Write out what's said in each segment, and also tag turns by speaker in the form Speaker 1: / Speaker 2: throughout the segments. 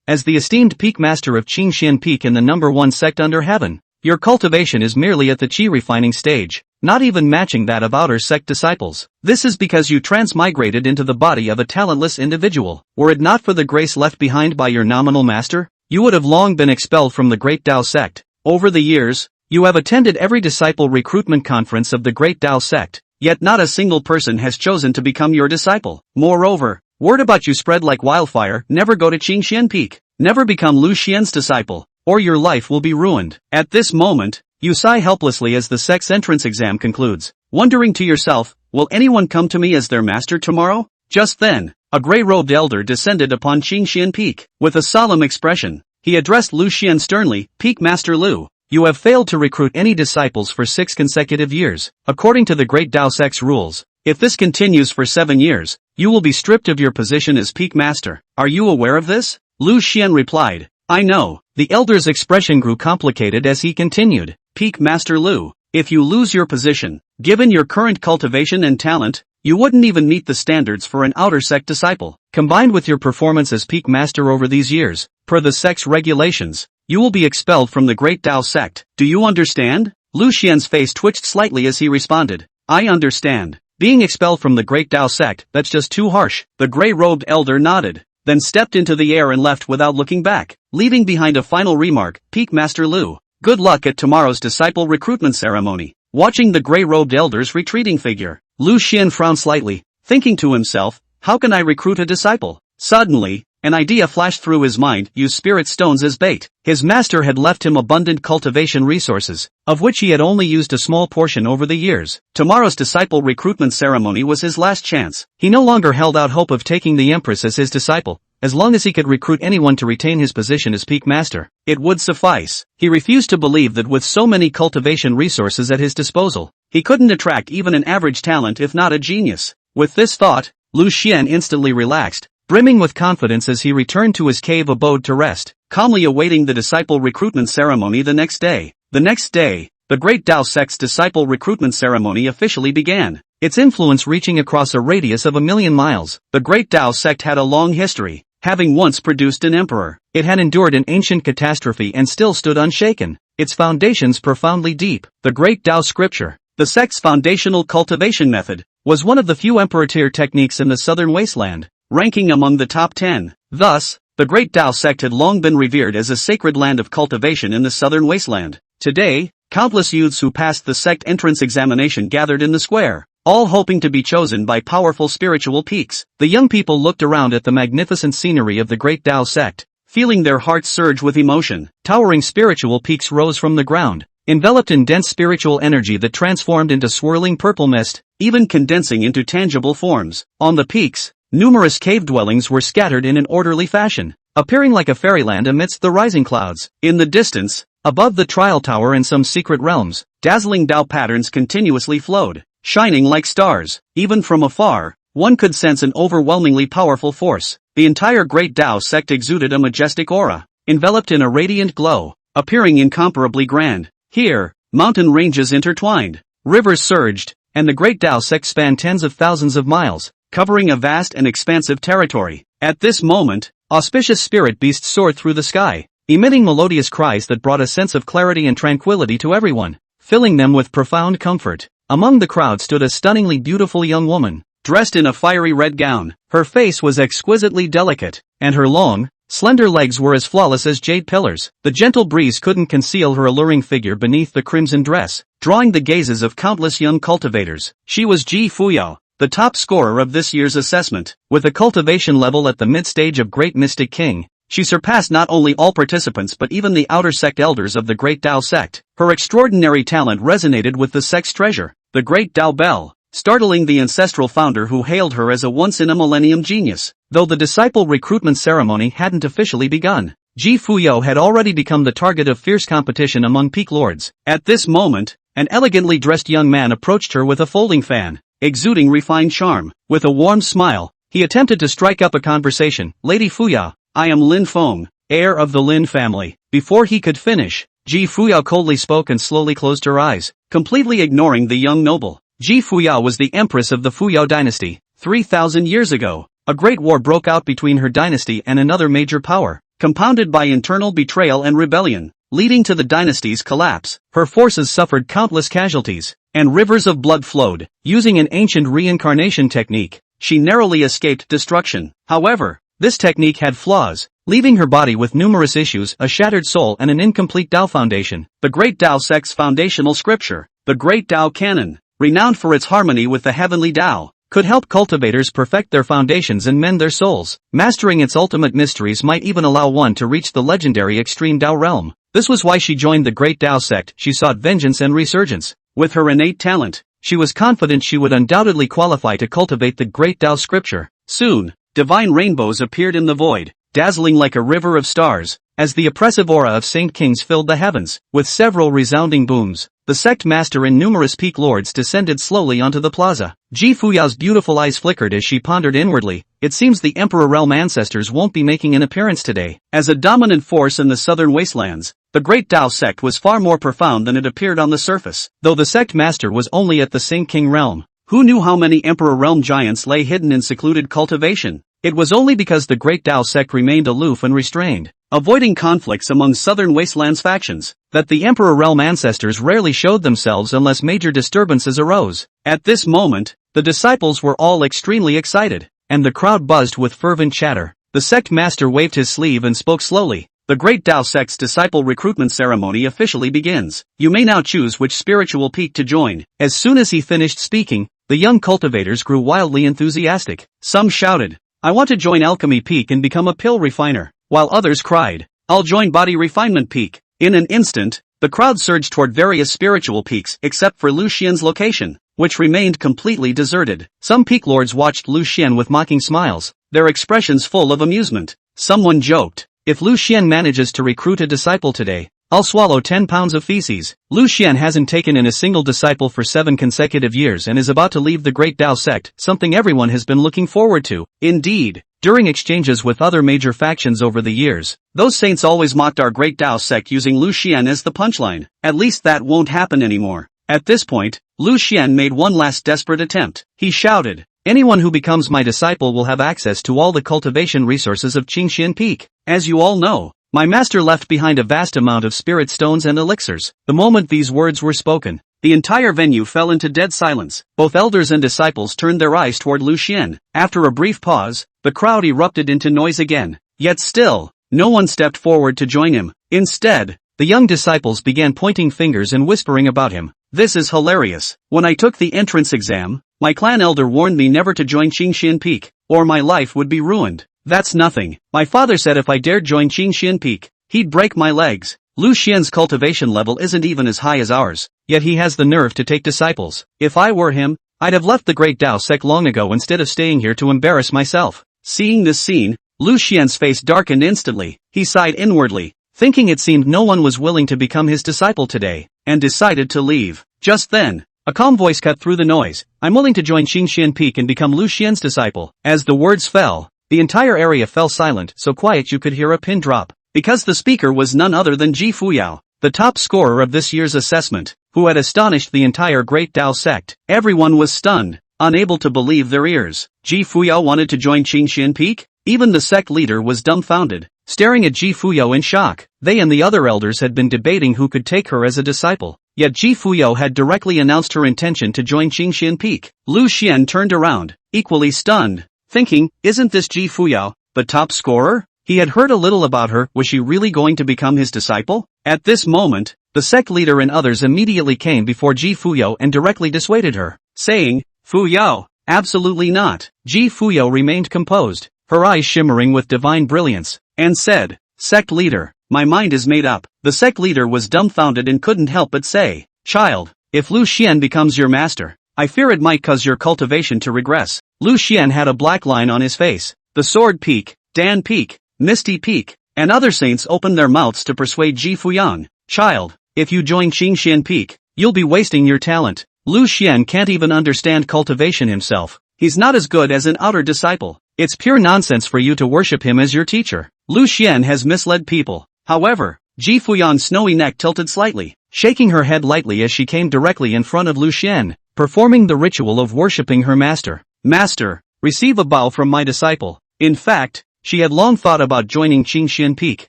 Speaker 1: as the esteemed peak master of Qingxian Peak in the #1 sect under heaven. Your cultivation is merely at the qi refining stage, not even matching that of outer sect disciples. This is because you transmigrated into the body of a talentless individual. Were it not for the grace left behind by your nominal master, you would have long been expelled from the Great Tao sect. Over the years, you have attended every disciple recruitment conference of the Great Tao sect, yet not a single person has chosen to become your disciple. Moreover, word about you spread like wildfire. Never go to Qingxian Peak, never become Lu Xian's disciple, or your life will be ruined. At this moment, you sigh helplessly as the sect's entrance exam concludes, wondering to yourself, will anyone come to me as their master tomorrow? Just then, a gray-robed elder descended upon Qingxian Peak. With a solemn expression, he addressed Lu Xian sternly, Peak Master Lu, you have failed to recruit any disciples for 6 consecutive years. According to the Great Tao sect's rules, if this continues for 7 years, you will be stripped of your position as Peak Master. Are you aware of this? Lu Xian replied, I know. The elder's expression grew complicated as he continued, Peak Master Lu, if you lose your position, given your current cultivation and talent, you wouldn't even meet the standards for an outer sect disciple. Combined with your performance as Peak Master over these years, per the sect's regulations, you will be expelled from the Great Tao sect. Do you understand? Lu Xian's face twitched slightly as he responded, I understand. Being expelled from the Great Tao sect, that's just too harsh. The gray-robed elder nodded, then stepped into the air and left without looking back, leaving behind a final remark, Peak Master Lu, good luck at tomorrow's disciple recruitment ceremony. Watching the gray-robed elder's retreating figure, Lu Xian frowned slightly, thinking to himself, how can I recruit a disciple? Suddenly, an idea flashed through his mind, use spirit stones as bait. His master had left him abundant cultivation resources, of which he had only used a small portion over the years. Tomorrow's disciple recruitment ceremony was his last chance. He no longer held out hope of taking the Empress as his disciple. As long as he could recruit anyone to retain his position as Peak Master, it would suffice. He refused to believe that with so many cultivation resources at his disposal, he couldn't attract even an average talent if not a genius. With this thought, Lu Xian instantly relaxed, brimming with confidence as he returned to his cave abode to rest, calmly awaiting the disciple recruitment ceremony the next day. The next day, the Great Tao sect's disciple recruitment ceremony officially began, its influence reaching across a radius of 1,000,000 miles. The Great Tao sect had a long history, having once produced an emperor. It had endured an ancient catastrophe and still stood unshaken, its foundations profoundly deep. The Great Tao scripture, the sect's foundational cultivation method, was one of the few emperor-tier techniques in the southern wasteland, ranking among the top 10. Thus, the Great Tao sect had long been revered as a sacred land of cultivation in the southern wasteland. Today, countless youths who passed the sect entrance examination gathered in the square, all hoping to be chosen by powerful spiritual peaks. The young people looked around at the magnificent scenery of the Great Tao sect, feeling their hearts surge with emotion. Towering spiritual peaks rose from the ground, enveloped in dense spiritual energy that transformed into swirling purple mist, even condensing into tangible forms. On the peaks, numerous cave dwellings were scattered in an orderly fashion, appearing like a fairyland amidst the rising clouds. In the distance, above the trial tower and some secret realms, dazzling Tao patterns continuously flowed, shining like stars. Even from afar, one could sense an overwhelmingly powerful force. The entire Great Tao sect exuded a majestic aura, enveloped in a radiant glow, appearing incomparably grand. Here, mountain ranges intertwined, rivers surged, and the Great Tao sect spanned tens of thousands of miles, covering a vast and expansive territory. At this moment, auspicious spirit beasts soared through the sky, emitting melodious cries that brought a sense of clarity and tranquility to everyone, filling them with profound comfort. Among the crowd stood a stunningly beautiful young woman, dressed in a fiery red gown. Her face was exquisitely delicate, and her long, slender legs were as flawless as jade pillars. The gentle breeze couldn't conceal her alluring figure beneath the crimson dress, drawing the gazes of countless young cultivators. She was Ji Fuyao, the top scorer of this year's assessment. With a cultivation level at the mid-stage of Great Mystic King, she surpassed not only all participants but even the outer sect elders of the Great Tao sect. Her extraordinary talent resonated with the sect's treasure, the Great Tao Bell, startling the ancestral founder who hailed her as a once-in-a-millennium genius. Though the disciple recruitment ceremony hadn't officially begun, Ji Fuyao had already become the target of fierce competition among peak lords. At this moment, an elegantly dressed young man approached her with a folding fan, exuding refined charm. With a warm smile, he attempted to strike up a conversation. Lady Fuyao, I am Lin Feng, heir of the Lin family. Before he could finish, Ji Fuyao coldly spoke and slowly closed her eyes, completely ignoring the young noble. Ji Fuyao was the empress of the Fuyao dynasty. 3,000 years ago, a great war broke out between her dynasty and another major power, compounded by internal betrayal and rebellion, leading to the dynasty's collapse. Her forces suffered countless casualties, and rivers of blood flowed. Using an ancient reincarnation technique, she narrowly escaped destruction. However, this technique had flaws, leaving her body with numerous issues, a shattered soul and an incomplete Tao foundation. The Great Tao sect's foundational scripture, the Great Tao Canon, renowned for its harmony with the heavenly Tao, could help cultivators perfect their foundations and mend their souls. Mastering its ultimate mysteries might even allow one to reach the legendary extreme Tao realm. This was why she joined the Great Tao sect. She sought vengeance and resurgence. With her innate talent, she was confident she would undoubtedly qualify to cultivate the Great Tao scripture. Soon, divine rainbows appeared in the void, dazzling like a river of stars, as the oppressive aura of Saint Kings filled the heavens. With several resounding booms, the sect master and numerous peak lords descended slowly onto the plaza. Ji Fuyao's beautiful eyes flickered as she pondered inwardly. It seems the Emperor Realm ancestors won't be making an appearance today. As a dominant force in the southern wastelands, the Great Tao sect was far more profound than it appeared on the surface. Though the sect master was only at the Saint King realm, who knew how many Emperor Realm giants lay hidden in secluded cultivation? It was only because the Great Tao sect remained aloof and restrained, avoiding conflicts among southern wastelands factions, that the Emperor Realm ancestors rarely showed themselves unless major disturbances arose. At this moment, the disciples were all extremely excited, and the crowd buzzed with fervent chatter. The sect master waved his sleeve and spoke slowly. The Great Tao sect's disciple recruitment ceremony officially begins. You may now choose which spiritual peak to join. As soon as he finished speaking, the young cultivators grew wildly enthusiastic. Some shouted, "I want to join Alchemy Peak and become a pill refiner," while others cried, "I'll join Body Refinement Peak." In an instant, the crowd surged toward various spiritual peaks except for Lu Xian's location, which remained completely deserted. Some peak lords watched Lu Xian with mocking smiles, their expressions full of amusement. Someone joked, "If Lu Xian manages to recruit a disciple today, I'll swallow 10 pounds of feces." Lu Xian hasn't taken in a single disciple for 7 consecutive years and is about to leave the Great Tao sect, something everyone has been looking forward to. Indeed, during exchanges with other major factions over the years, those saints always mocked our Great Tao sect using Lu Xian as the punchline. At least that won't happen anymore. At this point, Lu Xian made one last desperate attempt. He shouted, "Anyone who becomes my disciple will have access to all the cultivation resources of Qingxian Peak. As you all know, my master left behind a vast amount of spirit stones and elixirs." The moment these words were spoken, the entire venue fell into dead silence. Both elders and disciples turned their eyes toward Lu Xian. After a brief pause, the crowd erupted into noise again. Yet still, no one stepped forward to join him. Instead, the young disciples began pointing fingers and whispering about him. "This is hilarious. When I took the entrance exam, my clan elder warned me never to join Qingxian Peak, or my life would be ruined. That's nothing. My father said if I dared join Qingxian Peak, he'd break my legs. Lu Xian's cultivation level isn't even as high as ours, yet he has the nerve to take disciples. If I were him, I'd have left the Great Tao sect long ago instead of staying here to embarrass myself." Seeing this scene, Lu Xian's face darkened instantly. He sighed inwardly, thinking it seemed no one was willing to become his disciple today, and decided to leave. Just then, a calm voice cut through the noise. "I'm willing to join Qingxian Peak and become Lu Xian's disciple." As the words fell, the entire area fell silent, so quiet you could hear a pin drop. Because the speaker was none other than Ji Fuyao, the top scorer of this year's assessment, who had astonished the entire Great Tao sect. Everyone was stunned, unable to believe their ears. Ji Fuyao wanted to join Qingxian Peak? Even the sect leader was dumbfounded, staring at Ji Fuyao in shock. They and the other elders had been debating who could take her as a disciple, yet Ji Fuyao had directly announced her intention to join Qingxian Peak. Lu Xian turned around, equally stunned, thinking, isn't this Ji Fuyao, the top scorer? He had heard a little about her. Was she really going to become his disciple? At this moment, the sect leader and others immediately came before Ji Fuyao and directly dissuaded her, saying, "Fuyao, absolutely not." Ji Fuyao remained composed, her eyes shimmering with divine brilliance, and said, "Sect leader, my mind is made up." The sect leader was dumbfounded and couldn't help but say, "Child, if Lu Xian becomes your master, I fear it might cause your cultivation to regress." Lu Xian had a black line on his face. The Sword Peak, Dan Peak, Misty Peak, and other saints opened their mouths to persuade Ji Fuyang. "Child, if you join Qingxian Peak, you'll be wasting your talent. Lu Xian can't even understand cultivation himself. He's not as good as an outer disciple. It's pure nonsense for you to worship him as your teacher. Lu Xian has misled people." However, Ji Fuyang's snowy neck tilted slightly, shaking her head lightly as she came directly in front of Lu Xian, performing the ritual of worshipping her master. "Master, receive a bow from my disciple. In fact, She had long thought about joining Qingxian Peak.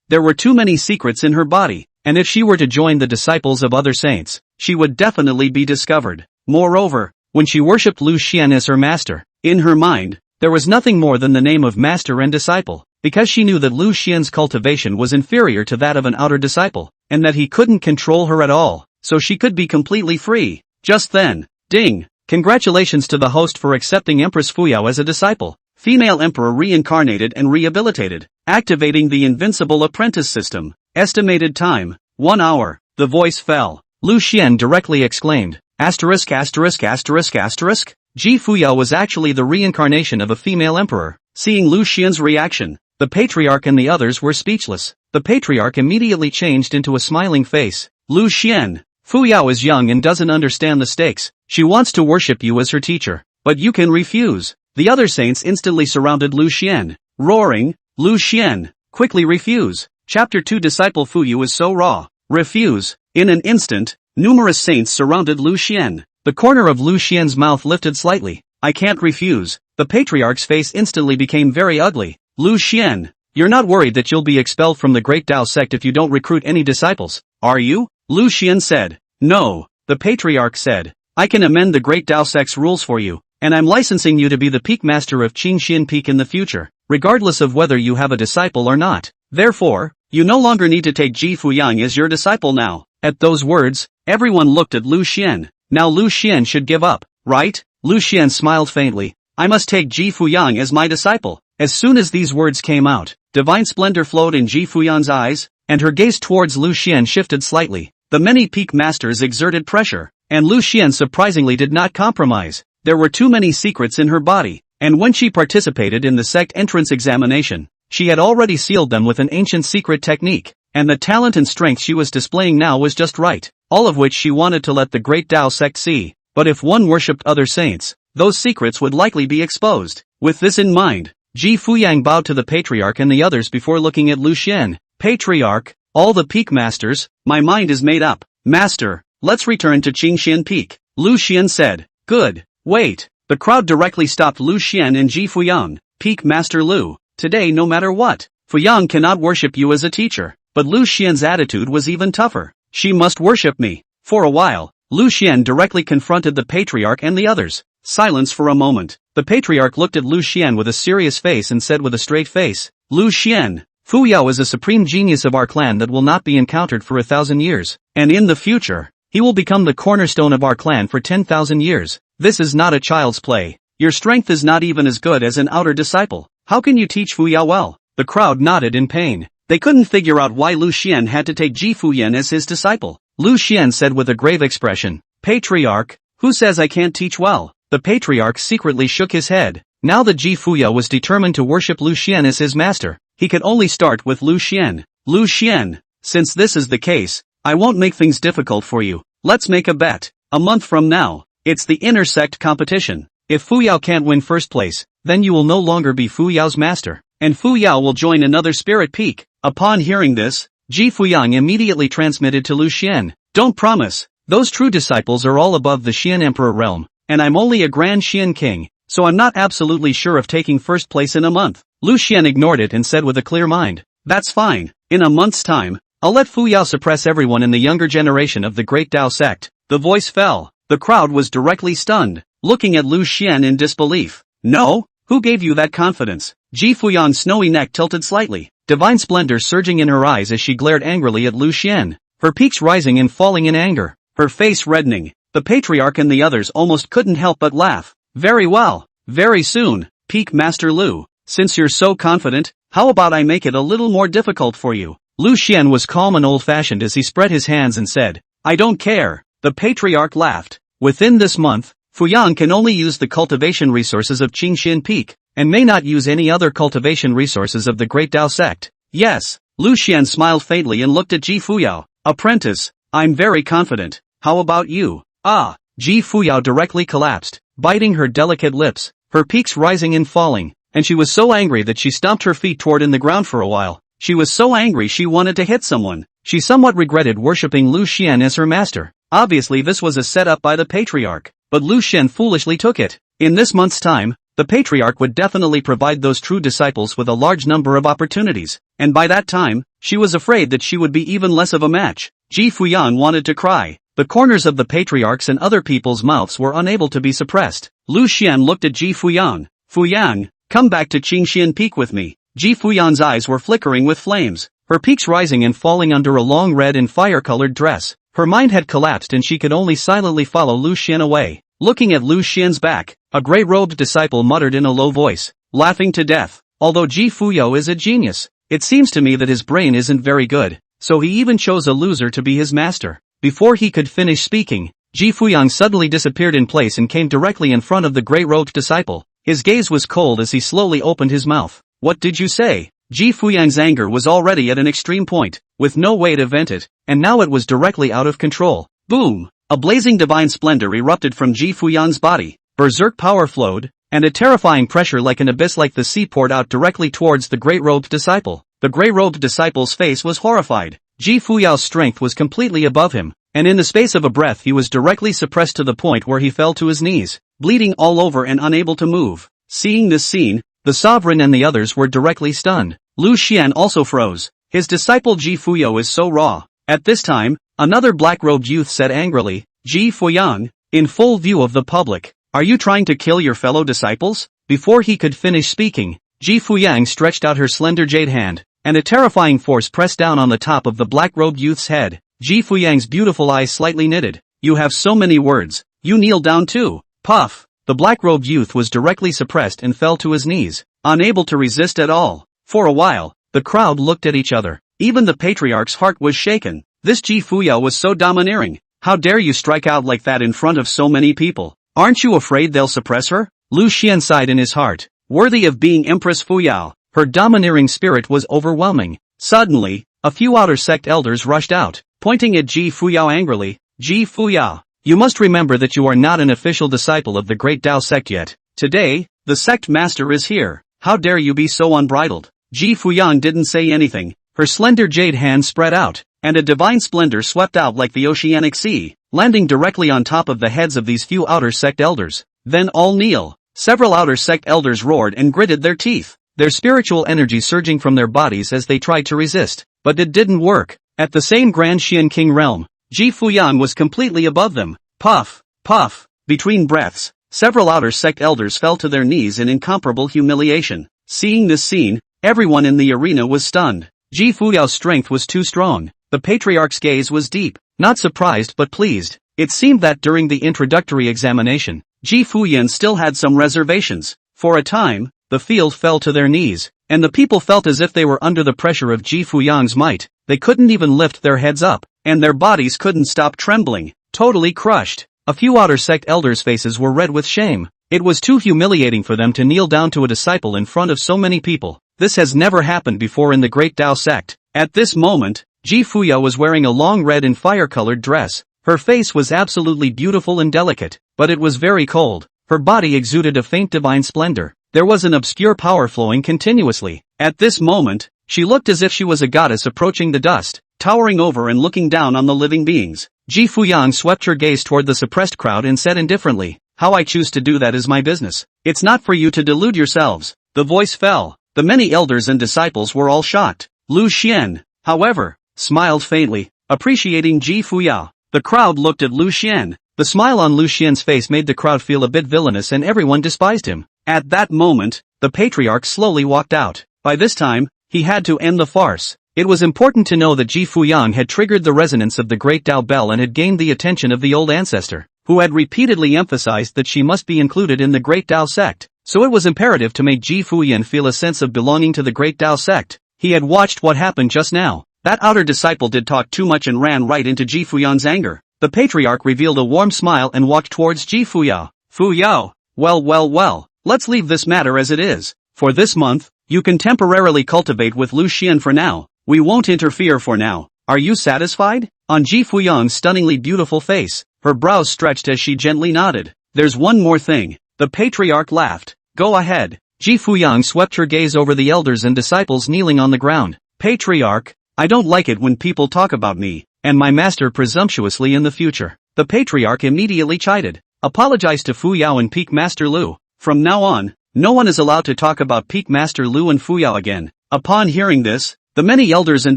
Speaker 1: There were too many secrets in her body, and if she were to join the disciples of other saints, she would definitely be discovered. Moreover, when she worshipped Lu Xian as her master, in her mind, there was nothing more than the name of master and disciple, because she knew that Lu Xian's cultivation was inferior to that of an outer disciple, and that he couldn't control her at all, so she could be completely free. Just then, ding! Congratulations to the host for accepting Empress Fuyao as a disciple. Female Emperor reincarnated and rehabilitated, activating the invincible apprentice system. Estimated time, 1 hour. The voice fell. Lu Xian directly exclaimed, asterisk asterisk asterisk asterisk. Ji Fuyao was actually the reincarnation of a female emperor. Seeing Lu Xian's reaction, the patriarch and the others were speechless. The patriarch immediately changed into a smiling face. Lu Xian, Fuyao is young and doesn't understand the stakes. She wants to worship you as her teacher, but you can refuse. The other saints instantly surrounded Lu Xian, roaring, Lu Xian, quickly refuse. Chapter 2 Disciple Fuyu is so raw. Refuse. In an instant, numerous saints surrounded Lu Xian. The corner of Lu Xian's mouth lifted slightly. I can't refuse. The patriarch's face instantly became very ugly. Lu Xian, you're not worried that you'll be expelled from the Great Tao sect if you don't recruit any disciples, are you? Lu Xian said. No. The patriarch said. I can amend the Great Tao sect's rules for you, and I'm licensing you to be the peak master of Qingxian Peak in the future, regardless of whether you have a disciple or not. Therefore, you no longer need to take Ji Fuyang as your disciple now. At those words, everyone looked at Lu Xian. Now Lu Xian should give up, right? Lu Xian smiled faintly. I must take Ji Fuyang as my disciple. As soon as these words came out, divine splendor flowed in Ji Fuyang's eyes, and her gaze towards Lu Xian shifted slightly. The many peak masters exerted pressure, and Lu Xian surprisingly did not compromise. There were too many secrets in her body, and when she participated in the sect entrance examination, she had already sealed them with an ancient secret technique, and the talent and strength she was displaying now was just right, all of which she wanted to let the Great Tao sect see. But if one worshipped other saints, those secrets would likely be exposed. With this in mind, Ji Fuyang bowed to the patriarch and the others before looking at Lu Xian. Patriarch, all the peak masters, my mind is made up. Master, let's return to Qingxian Peak. Lu Xian said. Good. Wait. The crowd directly stopped Lu Xian and Ji Fuyang. Peak Master Lu, today no matter what, Fuyang cannot worship you as a teacher. But Lu Xian's attitude was even tougher. She must worship me. For a while, Lu Xian directly confronted the patriarch and the others. Silence for a moment. The patriarch looked at Lu Xian with a serious face and said with a straight face, Lu Xian, Fuyao is a supreme genius of our clan that will not be encountered for 1,000 years, and in the future, he will become the cornerstone of our clan for 10,000 years. This is not a child's play. Your strength is not even as good as an outer disciple. How can you teach Fuyao well? The crowd nodded in pain. They couldn't figure out why Lu Xian had to take Ji Fuyan as his disciple. Lu Xian said with a grave expression, Patriarch, who says I can't teach well? The patriarch secretly shook his head. Now that Ji Fuya was determined to worship Lu Xian as his master, he could only start with Lu Xian. Lu Xian, since this is the case, I won't make things difficult for you. Let's make a bet. A month from now, it's the intersect competition. If Fuyao can't win first place, then you will no longer be Fuyao's master, and Fuyao will join another spirit peak. Upon hearing this, Ji Fuyang immediately transmitted to Lu Xian, don't promise. Those true disciples are all above the Xian Emperor realm, and I'm only a Grand Xian King, so I'm not absolutely sure of taking first place in a month. Lu Xian ignored it and said with a clear mind, that's fine. In a month's time, I'll let Fuyao suppress everyone in the younger generation of the Great Tao sect. The voice fell. The crowd was directly stunned, looking at Lu Xian in disbelief. No? Who gave you that confidence? Ji Fuyang's snowy neck tilted slightly, divine splendor surging in her eyes as she glared angrily at Lu Xian, her peaks rising and falling in anger, her face reddening. The patriarch and the others almost couldn't help but laugh. Very well. Very soon, Peak Master Lu. Since you're so confident, how about I make it a little more difficult for you? Lu Xian was calm and old-fashioned as he spread his hands and said, I don't care. The patriarch laughed. Within this month, Fuyang can only use the cultivation resources of Qingxian Peak, and may not use any other cultivation resources of the Great Tao sect. Yes. Lu Xian smiled faintly and looked at Ji Fuyao. Apprentice, I'm very confident. How about you? Ah. Ji Fuyao directly collapsed, biting her delicate lips, her peaks rising and falling, and she was so angry that she stomped her feet toward in the ground for a while. She was so angry she wanted to hit someone. She somewhat regretted worshipping Lu Xian as her master. Obviously this was a setup by the patriarch, but Lu Xian foolishly took it. In this month's time, the patriarch would definitely provide those true disciples with a large number of opportunities, and by that time, she was afraid that she would be even less of a match. Ji Fuyang wanted to cry. The corners of the patriarch's and other people's mouths were unable to be suppressed. Lu Xian looked at Ji Fuyang. Fuyang, come back to Qingxian Peak with me. Ji Fuyang's eyes were flickering with flames, her peaks rising and falling under a long red and fire-colored dress. Her mind had collapsed and she could only silently follow Lu Xian away. Looking at Lu Xian's back, a gray-robed disciple muttered in a low voice, laughing to death. Although Ji Fuyo is a genius, it seems to me that his brain isn't very good, so he even chose a loser to be his master. Before he could finish speaking, Ji Fuyang suddenly disappeared in place and came directly in front of the gray-robed disciple. His gaze was cold as he slowly opened his mouth. What did you say? Ji Fuyang's anger was already at an extreme point, with no way to vent it, and now it was directly out of control. Boom! A blazing divine splendor erupted from Ji Fuyang's body, berserk power flowed, and a terrifying pressure like an abyss like the sea poured out directly towards the gray-robed disciple. The gray-robed disciple's face was horrified. Ji Fuyao's strength was completely above him, and in the space of a breath he was directly suppressed to the point where he fell to his knees, bleeding all over and unable to move. Seeing this scene, the sovereign and the others were directly stunned. Lu Xian also froze. His disciple Ji Fuyo is so raw. At this time, another black-robed youth said angrily, Ji Fuyang, in full view of the public, are you trying to kill your fellow disciples? Before he could finish speaking, Ji Fuyang stretched out her slender jade hand, and a terrifying force pressed down on the top of the black-robed youth's head. Ji Fuyang's beautiful eyes slightly knitted. You have so many words. You kneel down too. Puff. The black-robed youth was directly suppressed and fell to his knees, unable to resist at all. For a while, the crowd looked at each other. Even the patriarch's heart was shaken. This Ji Fuyo was so domineering. How dare you strike out like that in front of so many people? Aren't you afraid they'll suppress her? Lu Xian sighed in his heart. Worthy of being Empress Fuyao, her domineering spirit was overwhelming. Suddenly, a few outer sect elders rushed out, pointing at Ji Fuyao angrily. Ji Fuyao, you must remember that you are not an official disciple of the Great Tao sect yet. Today, the sect master is here. How dare you be so unbridled? Ji Fuyang didn't say anything. Her slender jade hand spread out, and a divine splendor swept out like the oceanic sea, landing directly on top of the heads of these few outer sect elders. Then all kneel. Several outer sect elders roared and gritted their teeth, their spiritual energy surging from their bodies as they tried to resist, but it didn't work. At the same Grand Xian King realm, Ji Fuyang was completely above them. Puff, puff. Between breaths, several outer sect elders fell to their knees in incomparable humiliation. Seeing this scene, everyone in the arena was stunned. Ji Fuyao's strength was too strong. The patriarch's gaze was deep, not surprised but pleased. It seemed that during the introductory examination, Ji Fuyan still had some reservations. For a time, the field fell to their knees, and the people felt as if they were under the pressure of Ji Fuyang's might. They couldn't even lift their heads up, and their bodies couldn't stop trembling, totally crushed. A few outer sect elders' faces were red with shame. It was too humiliating for them to kneel down to a disciple in front of so many people. This has never happened before in the Great Tao sect. At this moment, Ji Fuya was wearing a long red and fire-colored dress. Her face was absolutely beautiful and delicate, but it was very cold. Her body exuded a faint divine splendor. There was an obscure power flowing continuously. At this moment, she looked as if she was a goddess approaching the dust, towering over and looking down on the living beings. Ji Fuyang swept her gaze toward the suppressed crowd and said indifferently, how I choose to do that is my business. It's not for you to delude yourselves. The voice fell. The many elders and disciples were all shocked. Lu Xian, however, smiled faintly, appreciating Ji Fuyao. The crowd looked at Lu Xian. The smile on Lu Xian's face made the crowd feel a bit villainous and everyone despised him. At that moment, the patriarch slowly walked out. By this time, he had to end the farce. It was important to know that Ji Fuyang had triggered the resonance of the Great Tao Bell and had gained the attention of the old ancestor, who had repeatedly emphasized that she must be included in the Great Tao sect. So it was imperative to make Ji Fuyan feel a sense of belonging to the Great Tao sect. He had watched what happened just now. That outer disciple did talk too much and ran right into Ji Fuyan's anger. The patriarch revealed a warm smile and walked towards Ji Fuyao. Fuyao, well, let's leave this matter as it is. For this month, you can temporarily cultivate with Lu Xian for now. We won't interfere for now. Are you satisfied? On Ji Fuyang's stunningly beautiful face, her brows stretched as she gently nodded. There's one more thing. The patriarch laughed. Go ahead. Ji Fuyang swept her gaze over the elders and disciples kneeling on the ground. Patriarch, I don't like it when people talk about me and my master presumptuously in the future. The patriarch immediately chided. Apologize to Fu Yao and Peak Master Lu. From now on, No one is allowed to talk about Peak Master Lu and Fuyao again. Upon hearing this, the many elders and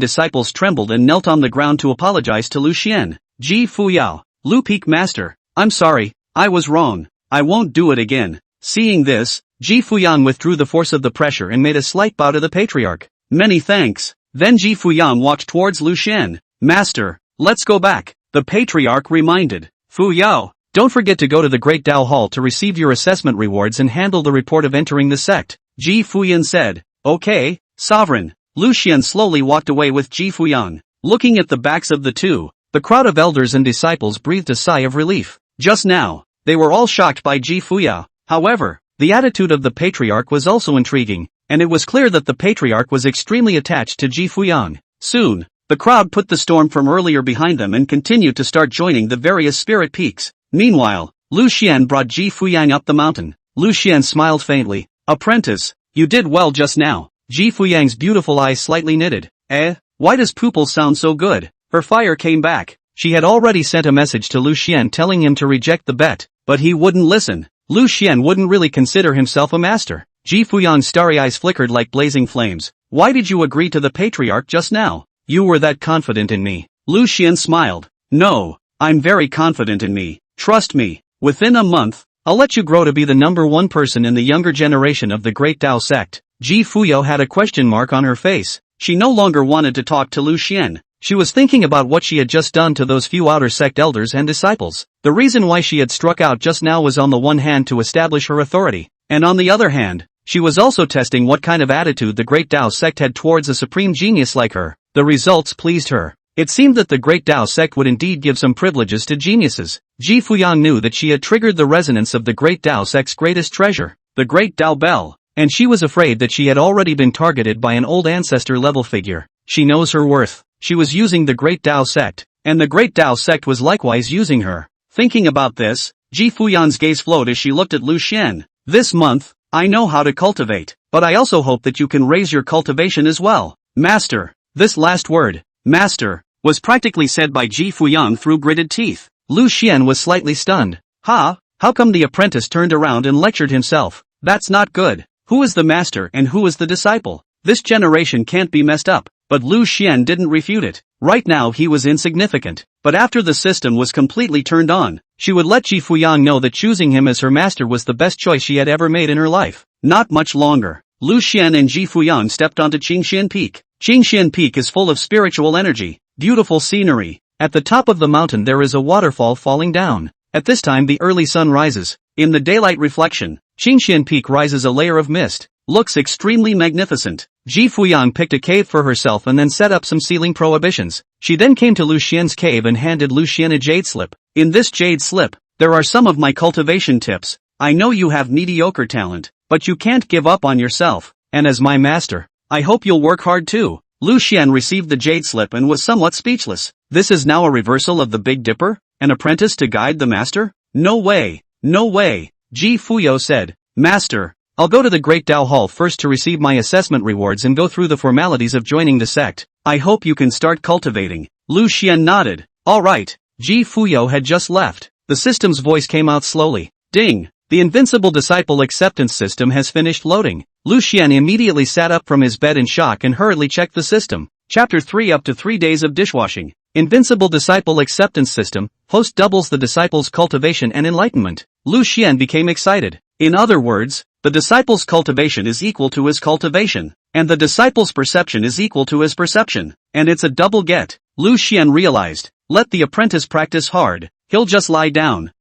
Speaker 1: disciples trembled and knelt on the ground to apologize to Lu Xian. Ji Fuyao, Lu Peak Master, I'm sorry, I was wrong. I won't do it again. Seeing this, Ji Fuyang withdrew the force of the pressure and made a slight bow to the patriarch. Many thanks. Then Ji Fuyang walked towards Lu Xian. Master, let's go back. The patriarch reminded. Fuyao, don't forget to go to the Great Dao Hall to receive your assessment rewards and handle the report of entering the sect. Ji Fuyan said. Okay, sovereign. Lu Xian slowly walked away with Ji Fuyang. Looking at the backs of the two, the crowd of elders and disciples breathed a sigh of relief. Just now, they were all shocked by Ji Fuyao. However, the attitude of the patriarch was also intriguing, and it was clear that the patriarch was extremely attached to Ji Fuyang. Soon, the crowd put the storm from earlier behind them and continued to start joining the various spirit peaks. Meanwhile, Lu Xian brought Ji Fuyang up the mountain. Lu Xian smiled faintly. Apprentice, you did well just now. Ji Fuyang's beautiful eyes slightly knitted. Why does pupil sound so good? Her fire came back. She had already sent a message to Lu Xian telling him to reject the bet, but he wouldn't listen. Lu Xian wouldn't really consider himself a master. Ji Fuyang's starry eyes flickered like blazing flames. Why did you agree to the patriarch just now? You were that confident in me. Lu Xian smiled. No, I'm very confident in me. Trust me. Within a month, I'll let you grow to be the #1 person in the younger generation of the Great Dao sect. Ji Fuyao had a question mark on her face. She no longer wanted to talk to Lu Xian. She was thinking about what she had just done to those few outer sect elders and disciples. The reason why she had struck out just now was on the one hand to establish her authority, and on the other hand, she was also testing what kind of attitude the Great Dao sect had towards a supreme genius like her. The results pleased her. It seemed that the Great Dao sect would indeed give some privileges to geniuses. Ji Fuyang knew that she had triggered the resonance of the Great Dao sect's greatest treasure, the Great Dao Bell, and she was afraid that she had already been targeted by an old ancestor-level figure. She knows her worth. She was using the Great Dao sect, and the Great Dao sect was likewise using her. Thinking about this, Ji Fuyang's gaze flowed as she looked at Lu Xian. This month, I know how to cultivate, but I also hope that you can raise your cultivation as well. Master. This last word, master, was practically said by Ji Fuyang through gritted teeth. Lu Xian was slightly stunned. How come the apprentice turned around and lectured himself? That's not good. Who is the master and who is the disciple? This generation can't be messed up. But Lu Xian didn't refute it. Right now he was insignificant. But after the system was completely turned on, she would let Ji Fuyang know that choosing him as her master was the best choice she had ever made in her life. Not much longer. Lu Xian and Ji Fuyang stepped onto Qingxian Peak. Qingxian Peak is full of spiritual energy. Beautiful scenery. At the top of the mountain there is a waterfall falling down. At this time the early sun rises. In the daylight reflection, Qingxian Peak rises a layer of mist. Looks extremely magnificent. Ji Fuyang picked a cave for herself and then set up some ceiling prohibitions. She then came to Lu Xian's cave and handed Lu Xian a jade slip. In this jade slip, there are some of my cultivation tips. I know you have mediocre talent, but you can't give up on yourself. And as my master, I hope you'll work hard too. Lu Xian received the jade slip and was somewhat speechless. This is now a reversal of the Big Dipper? An apprentice to guide the master? No way. No way. Ji Fuyao said. Master, I'll go to the Great Dao Hall first to receive my assessment rewards and go through the formalities of joining the sect. I hope you can start cultivating. Lu Xian nodded. Alright. Ji Fuyao had just left. The system's voice came out slowly. Ding. The invincible disciple acceptance system has finished loading. Lu Xian immediately sat up from his bed in shock and hurriedly checked the system. Chapter 3 Up to 3 days of dishwashing. Invincible disciple acceptance system. Host doubles the disciple's cultivation and enlightenment. Lu Xian became excited. In other words, the disciple's cultivation is equal to his cultivation, and the disciple's perception is equal to his perception, and it's a double get. Lu Xian realized. Let the apprentice practice hard. He'll just lie down.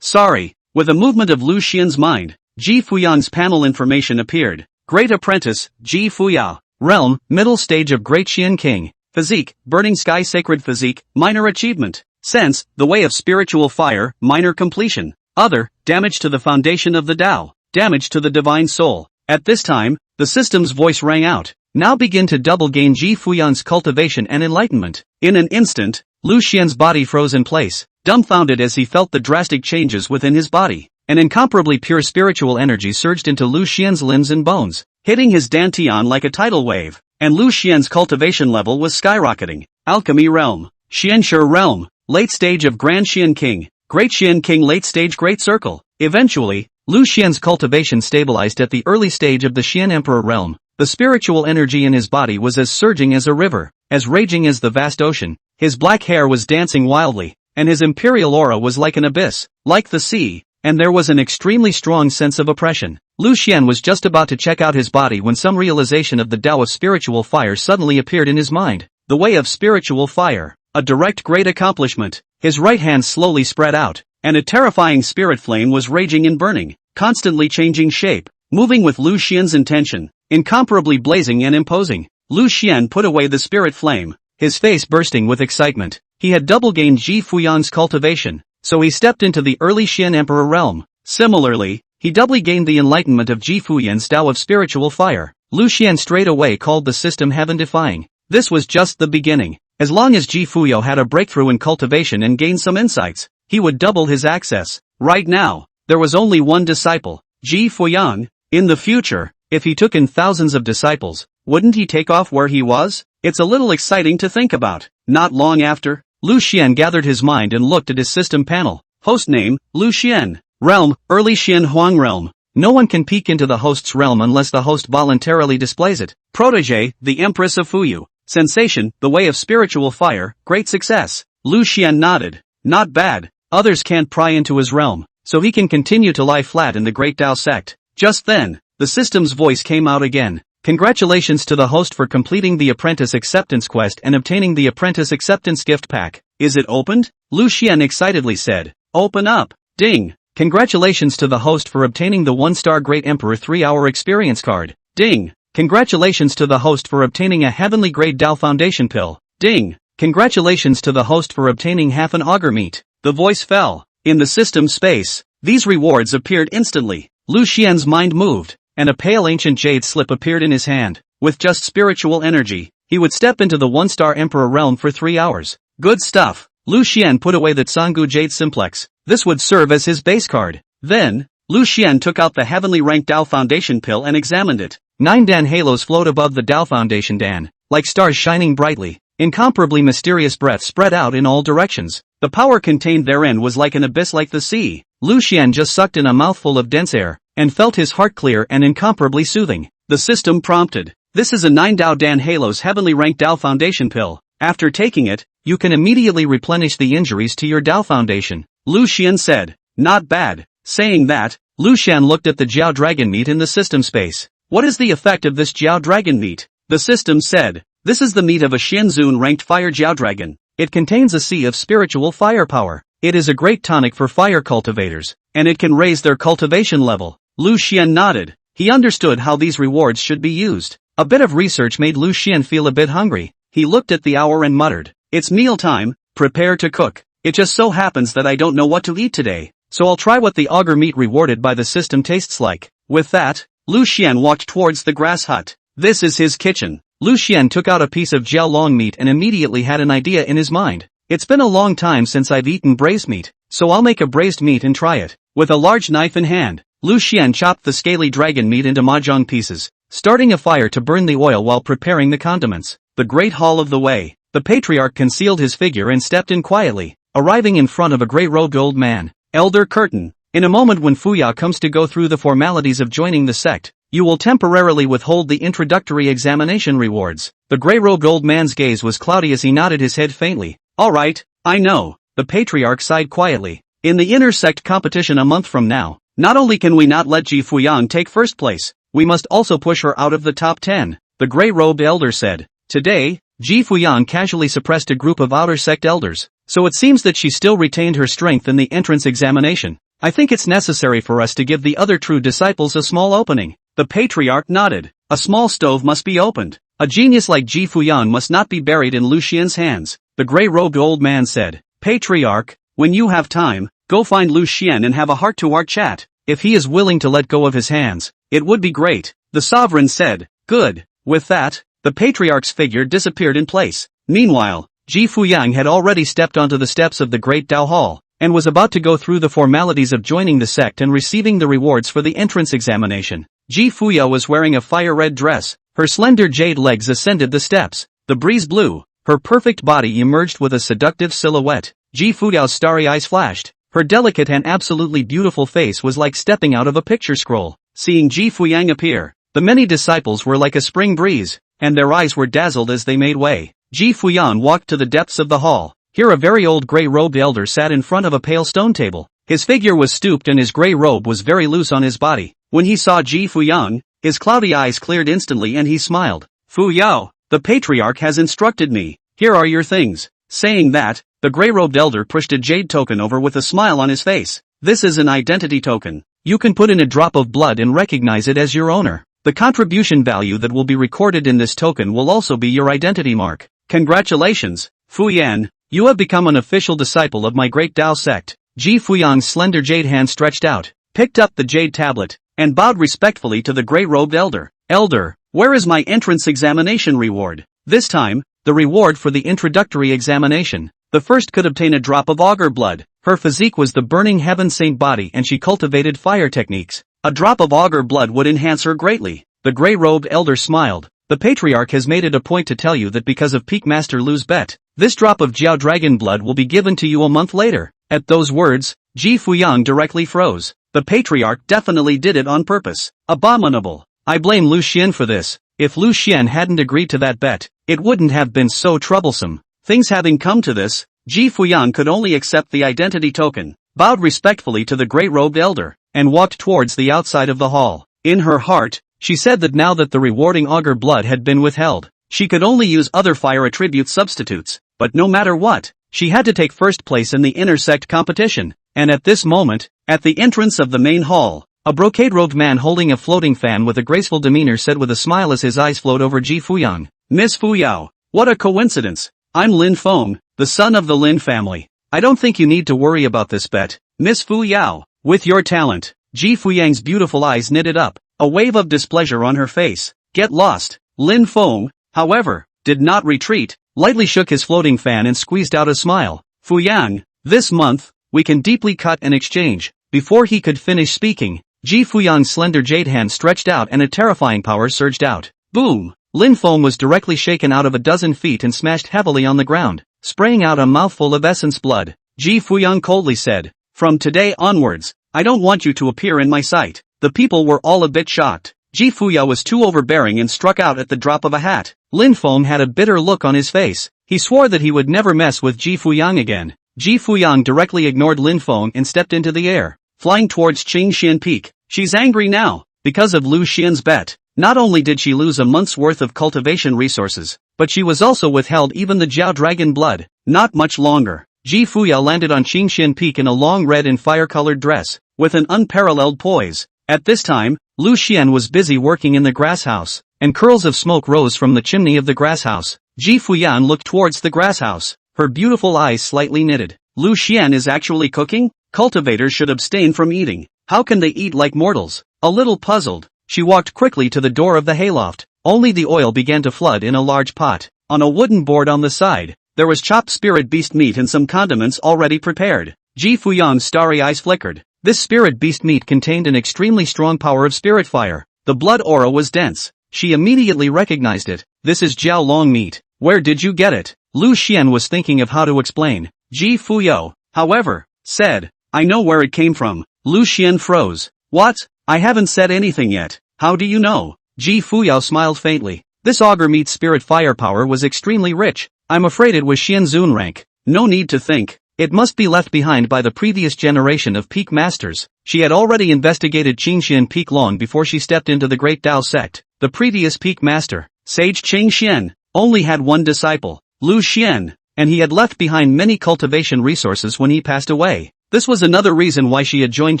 Speaker 1: Sorry. With a movement of Lu Xian's mind, Ji Fuyang's panel information appeared. Great Apprentice, Ji Fuyao. Realm, middle stage of Great Xian King. Physique, Burning Sky Sacred Physique, minor achievement. Sense, the Way of Spiritual Fire, minor completion. Other, damage to the foundation of the Tao. Damage to the Divine Soul. At this time, the system's voice rang out. Now begin to double gain Ji Fuyang's cultivation and enlightenment. In an instant, Lu Xian's body froze in place, dumbfounded as he felt the drastic changes within his body. An incomparably pure spiritual energy surged into Lu Xian's limbs and bones, hitting his dantian like a tidal wave, and Lu Xian's cultivation level was skyrocketing. Alchemy Realm. Xianshi Realm. Late stage of Grand Xian King. Great Xian King Late stage Great Circle. Eventually, Lu Xian's cultivation stabilized at the early stage of the Xian Emperor realm. The spiritual energy in his body was as surging as a river, as raging as the vast ocean. His black hair was dancing wildly, and his imperial aura was like an abyss, like the sea, and there was an extremely strong sense of oppression. Lu Xian was just about to check out his body when some realization of the Tao of spiritual fire suddenly appeared in his mind. The way of spiritual fire, a direct great accomplishment. His right hand slowly spread out, and a terrifying spirit flame was raging and burning, constantly changing shape, moving with Lu Xian's intention, incomparably blazing and imposing. Lu Xian put away the spirit flame, his face bursting with excitement. He had double gained Ji Fuyang's cultivation, so he stepped into the early Xian Emperor realm. Similarly, he doubly gained the enlightenment of Ji Fuyang's Tao of spiritual fire. Lu Xian straight away called the system heaven-defying. This was just the beginning. As long as Ji Fuyo had a breakthrough in cultivation and gained some insights, he would double his access. Right now, there was only one disciple, Ji Fuyang. In the future, if he took in thousands of disciples, wouldn't he take off where he was? It's a little exciting to think about. Not long after, Lu Xian gathered his mind and looked at his system panel. Host name, Lu Xian. Realm, Early Xian Huang Realm. No one can peek into the host's realm unless the host voluntarily displays it. Protégé, the Empress of Fuyu. Sensation, the way of spiritual fire, great success. Lu Xian nodded. Not bad. Others can't pry into his realm, so he can continue to lie flat in the Great Tao sect. Just then, the system's voice came out again. Congratulations to the host for completing the apprentice acceptance quest and obtaining the apprentice acceptance gift pack. Is it opened? Lu Xian excitedly said. Open up. Ding. Congratulations to the host for obtaining the 1-star Great Emperor 3-hour experience card. Ding. Congratulations to the host for obtaining a heavenly grade Tao foundation pill. Ding. Congratulations to the host for obtaining half an augur meat. The voice fell. In the system space, these rewards appeared instantly. Lu Xian's mind moved, and a pale ancient jade slip appeared in his hand. With just spiritual energy, he would step into the 1-star Emperor realm for 3 hours. Good stuff. Lu Xian put away the Tsangu Jade Simplex. This would serve as his base card. Then, Lu Xian took out the heavenly ranked Tao foundation pill and examined it. 9 Dan halos float above the Tao foundation Dan, like stars shining brightly. Incomparably mysterious breath spread out in all directions. The power contained therein was like an abyss like the sea. Lu Xian just sucked in a mouthful of dense air, and felt his heart clear and incomparably soothing. The system prompted. This is a 9 Dao Dan Halos heavenly ranked Tao foundation pill. After taking it, you can immediately replenish the injuries to your Tao foundation. Lu Xian said. Not bad. Saying that, Lu Xian looked at the Jiao dragon meat in the system space. What is the effect of this Jiao dragon meat? The system said. This is the meat of a Xianzun ranked fire Jiao dragon. It contains a sea of spiritual firepower. It is a great tonic for fire cultivators, and it can raise their cultivation level. Lu Xian nodded. He understood how these rewards should be used. A bit of research made Lu Xian feel a bit hungry. He looked at the hour and muttered. It's mealtime, prepare to cook. It just so happens that I don't know what to eat today, so I'll try what the augur meat rewarded by the system tastes like. With that, Lu Xian walked towards the grass hut. This is his kitchen. Lu Xian took out a piece of jiao long meat and immediately had an idea in his mind. It's been a long time since I've eaten braised meat, so I'll make a braised meat and try it. With a large knife in hand, Lu Xian chopped the scaly dragon meat into mahjong pieces, starting a fire to burn the oil while preparing the condiments. The Great Hall of the Way. The patriarch concealed his figure and stepped in quietly, arriving in front of a grey-robed old man. Elder Curtain. In a moment when Fuya comes to go through the formalities of joining the sect, you will temporarily withhold the introductory examination rewards. The grey-robed old man's gaze was cloudy as he nodded his head faintly. All right, I know. The patriarch sighed quietly. In the inner sect competition a month from now, not only can we not let Ji Fuyang take first place, we must also push her out of the top 10, the grey-robed elder said. Today, Ji Fuyang casually suppressed a group of outer sect elders, so it seems that she still retained her strength in the entrance examination. I think it's necessary for us to give the other true disciples a small opening. The patriarch nodded. A small stove must be opened. A genius like Ji Fuyang must not be buried in Lu Xian's hands, the grey-robed old man said. Patriarch, when you have time, go find Lu Xian and have a heart-to-heart chat. If he is willing to let go of his hands, it would be great. The sovereign said. Good. With that, the patriarch's figure disappeared in place. Meanwhile, Ji Fuyang had already stepped onto the steps of the Great Tao Hall, and was about to go through the formalities of joining the sect and receiving the rewards for the entrance examination. Ji Fuya was wearing a fire-red dress. Her slender jade legs ascended the steps. The breeze blew. Her perfect body emerged with a seductive silhouette. Ji Fuya's starry eyes flashed. Her delicate and absolutely beautiful face was like stepping out of a picture scroll. Seeing Ji Fuyang appear, the many disciples were like a spring breeze, and their eyes were dazzled as they made way. Ji Fuyang walked to the depths of the hall. Here a very old grey-robed elder sat in front of a pale stone table. His figure was stooped and his grey robe was very loose on his body. When he saw Ji Fuyang, his cloudy eyes cleared instantly and he smiled. "Fu Yao, the patriarch has instructed me. Here are your things." Saying that, the grey-robed elder pushed a jade token over with a smile on his face. "This is an identity token. You can put in a drop of blood and recognize it as your owner. The contribution value that will be recorded in this token will also be your identity mark. Congratulations, Fu Yan. You have become an official disciple of my great Tao sect." Ji Fuyang's slender jade hand stretched out, picked up the jade tablet, and bowed respectfully to the grey-robed elder. "Elder, where is my entrance examination reward?" This time, the reward for the introductory examination. The first could obtain a drop of augur blood. Her physique was the burning heaven saint body and she cultivated fire techniques. A drop of augur blood would enhance her greatly. The grey-robed elder smiled. "The patriarch has made it a point to tell you that because of Peak Master Lu's bet, this drop of Jiao Dragon blood will be given to you a month later." At those words, Ji Fuyang directly froze. The patriarch definitely did it on purpose. Abominable. I blame Lu Xian for this. If Lu Xian hadn't agreed to that bet, it wouldn't have been so troublesome. Things having come to this, Ji Fuyang could only accept the identity token, bowed respectfully to the grey-robed elder, and walked towards the outside of the hall. In her heart, she said that now that the rewarding augur blood had been withheld, she could only use other fire attribute substitutes, but no matter what, she had to take first place in the intersect competition. And at this moment, at the entrance of the main hall, a brocade-robed man holding a floating fan with a graceful demeanor said with a smile as his eyes flowed over Ji Fuyang. "Miss Fu Yao, what a coincidence. I'm Lin Feng, the son of the Lin family. I don't think you need to worry about this bet, Miss Fu Yao. With your talent." Ji Fuyang's beautiful eyes knitted up, a wave of displeasure on her face. "Get lost." Lin Feng, however, did not retreat, lightly shook his floating fan and squeezed out a smile. "Fuyang, this month, we can deeply cut and exchange." Before he could finish speaking, Ji Fuyang's slender jade hand stretched out and a terrifying power surged out. Boom! Lin Feng was directly shaken out of a dozen feet and smashed heavily on the ground, spraying out a mouthful of essence blood. Ji Fuyang coldly said, "From today onwards, I don't want you to appear in my sight." The people were all a bit shocked. Ji Fuyao was too overbearing and struck out at the drop of a hat. Lin Feng had a bitter look on his face. He swore that he would never mess with Ji Fuyang again. Ji Fuyang directly ignored Lin Feng and stepped into the air, flying towards Qingxian Peak. She's angry now, because of Lu Xian's bet. Not only did she lose a month's worth of cultivation resources, but she was also withheld even the Jiao Dragon blood. Not much longer, Ji Fuyao landed on Qingxian Peak in a long red and fire-colored dress, with an unparalleled poise. At this time, Lu Xian was busy working in the grass house, and curls of smoke rose from the chimney of the grass house. Ji Fuyang looked towards the grass house, her beautiful eyes slightly knitted. Lu Xian is actually cooking? Cultivators should abstain from eating. How can they eat like mortals? A little puzzled, she walked quickly to the door of the hayloft. Only the oil began to flood in a large pot. On a wooden board on the side, there was chopped spirit beast meat and some condiments already prepared. Ji Fuyang's starry eyes flickered. This spirit beast meat contained an extremely strong power of spirit fire. The blood aura was dense. She immediately recognized it. This is Jiao Long meat. Where did you get it? Lu Xian was thinking of how to explain. Ji Fuyao, however, said, I know where it came from. Lu Xian froze. What? I haven't said anything yet. How do you know? Ji Fuyao smiled faintly. This augur meat spirit firepower was extremely rich. I'm afraid it was Xianzun rank. No need to think. It must be left behind by the previous generation of peak masters. She had already investigated Qingxian Peak long before she stepped into the Great Tao sect. The previous peak master, Sage Qingxian, only had one disciple, Lu Xian, and he had left behind many cultivation resources when he passed away. This was another reason why she had joined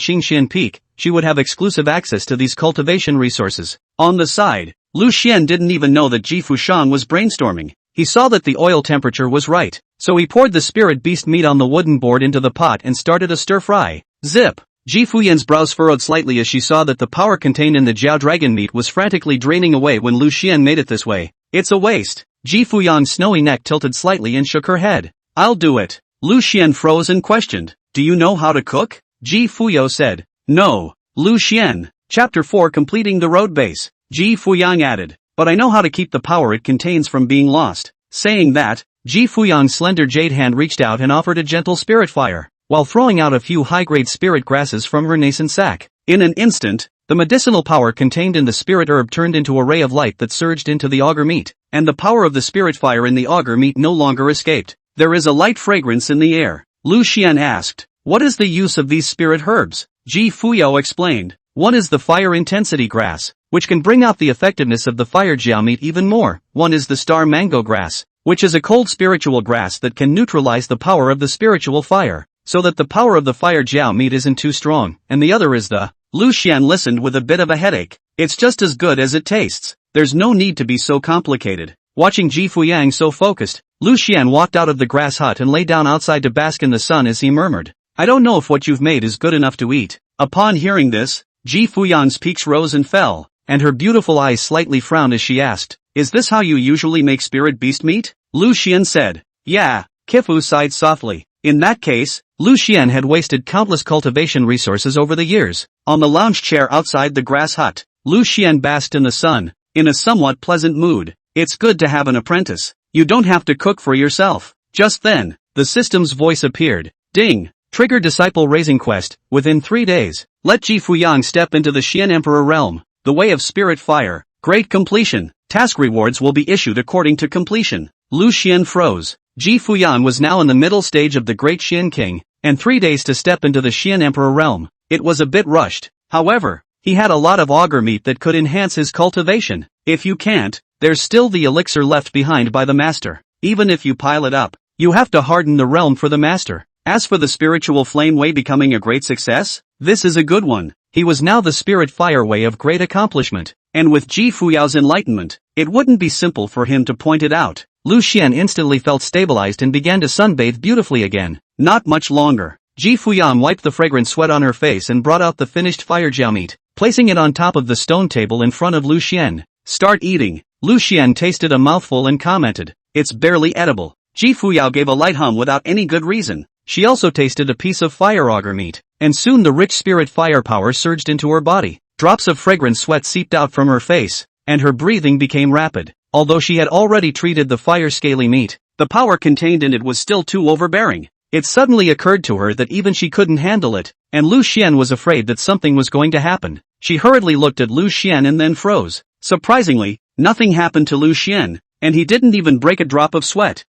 Speaker 1: Qingxian Peak. She would have exclusive access to these cultivation resources. On the side, Lu Xian didn't even know that Ji Fushang was brainstorming. He saw that the oil temperature was right, so he poured the spirit beast meat on the wooden board into the pot and started a stir-fry. Zip! Ji Fuyan's brows furrowed slightly as she saw that the power contained in the Jiao dragon meat was frantically draining away when Lu Xian made it this way. It's a waste. Ji Fuyan's snowy neck tilted slightly and shook her head. I'll do it. Lu Xian froze and questioned. Do you know how to cook? Ji Fuyo said. No. Lu Xian. Chapter 4 Completing the Road Base. Ji Fuyang added. But I know how to keep the power it contains from being lost. Saying that, Ji Fuyang's slender jade hand reached out and offered a gentle spirit fire. while throwing out a few high-grade spirit grasses from her nascent sac. In an instant, the medicinal power contained in the spirit herb turned into a ray of light that surged into the auger meat, and the power of the spirit fire in the auger meat no longer escaped. There is a light fragrance in the air. Lu Xian asked, "What is the use of these spirit herbs?" Ji Fuyao explained, "One is the fire intensity grass, which can bring out the effectiveness of the fire jiao meat even more. One is the star mango grass, which is a cold spiritual grass that can neutralize the power of the spiritual fire, so that the power of the fire jiao meat isn't too strong. And the other is the..." Lu Xian listened with a bit of a headache. "It's just as good as it tastes. There's no need to be so complicated." Watching Ji Fuyang so focused, Lu Xian walked out of the grass hut and lay down outside to bask in the sun as he murmured, "I don't know if what you've made is good enough to eat." Upon hearing this, Ji Fuyang's peaks rose and fell, and her beautiful eyes slightly frowned as she asked, "Is this how you usually make spirit beast meat?" Lu Xian said, "Yeah." Kifu sighed softly. In that case, Lu Xian had wasted countless cultivation resources over the years. On the lounge chair outside the grass hut, Lu Xian basked in the sun, in a somewhat pleasant mood. "It's good to have an apprentice. You don't have to cook for yourself." Just then, the system's voice appeared. Ding! Trigger disciple raising quest. Within 3 days, let Ji Fuyang step into the Xian Emperor realm. The way of spirit fire. Great completion. Task rewards will be issued according to completion. Lu Xian froze. Ji Fuyang was now in the middle stage of the Great Xian King, and 3 days to step into the Xian Emperor realm. It was a bit rushed. However, he had a lot of auger meat that could enhance his cultivation. If you can't, there's still the elixir left behind by the master. Even if you pile it up, you have to harden the realm for the master. As for the spiritual flame way becoming a great success, this is a good one. He was now the spirit fire way of great accomplishment, and with Ji Fuyao's enlightenment, it wouldn't be simple for him to point it out. Lu Xian instantly felt stabilized and began to sunbathe beautifully again. Not much longer. Ji Fuyang wiped the fragrant sweat on her face and brought out the finished fire jiao meat, placing it on top of the stone table in front of Lu Xian. "Start eating." Lu Xian tasted a mouthful and commented, "It's barely edible." Ji Fuyao gave a light hum without any good reason. She also tasted a piece of fire auger meat, and soon the rich spirit fire power surged into her body. Drops of fragrant sweat seeped out from her face, and her breathing became rapid. Although she had already treated the fire scaly meat, the power contained in it was still too overbearing. It suddenly occurred to her that even she couldn't handle it, and Lu Xian was afraid that something was going to happen. She hurriedly looked at Lu Xian and then froze. Surprisingly, nothing happened to Lu Xian, and he didn't even break a drop of sweat.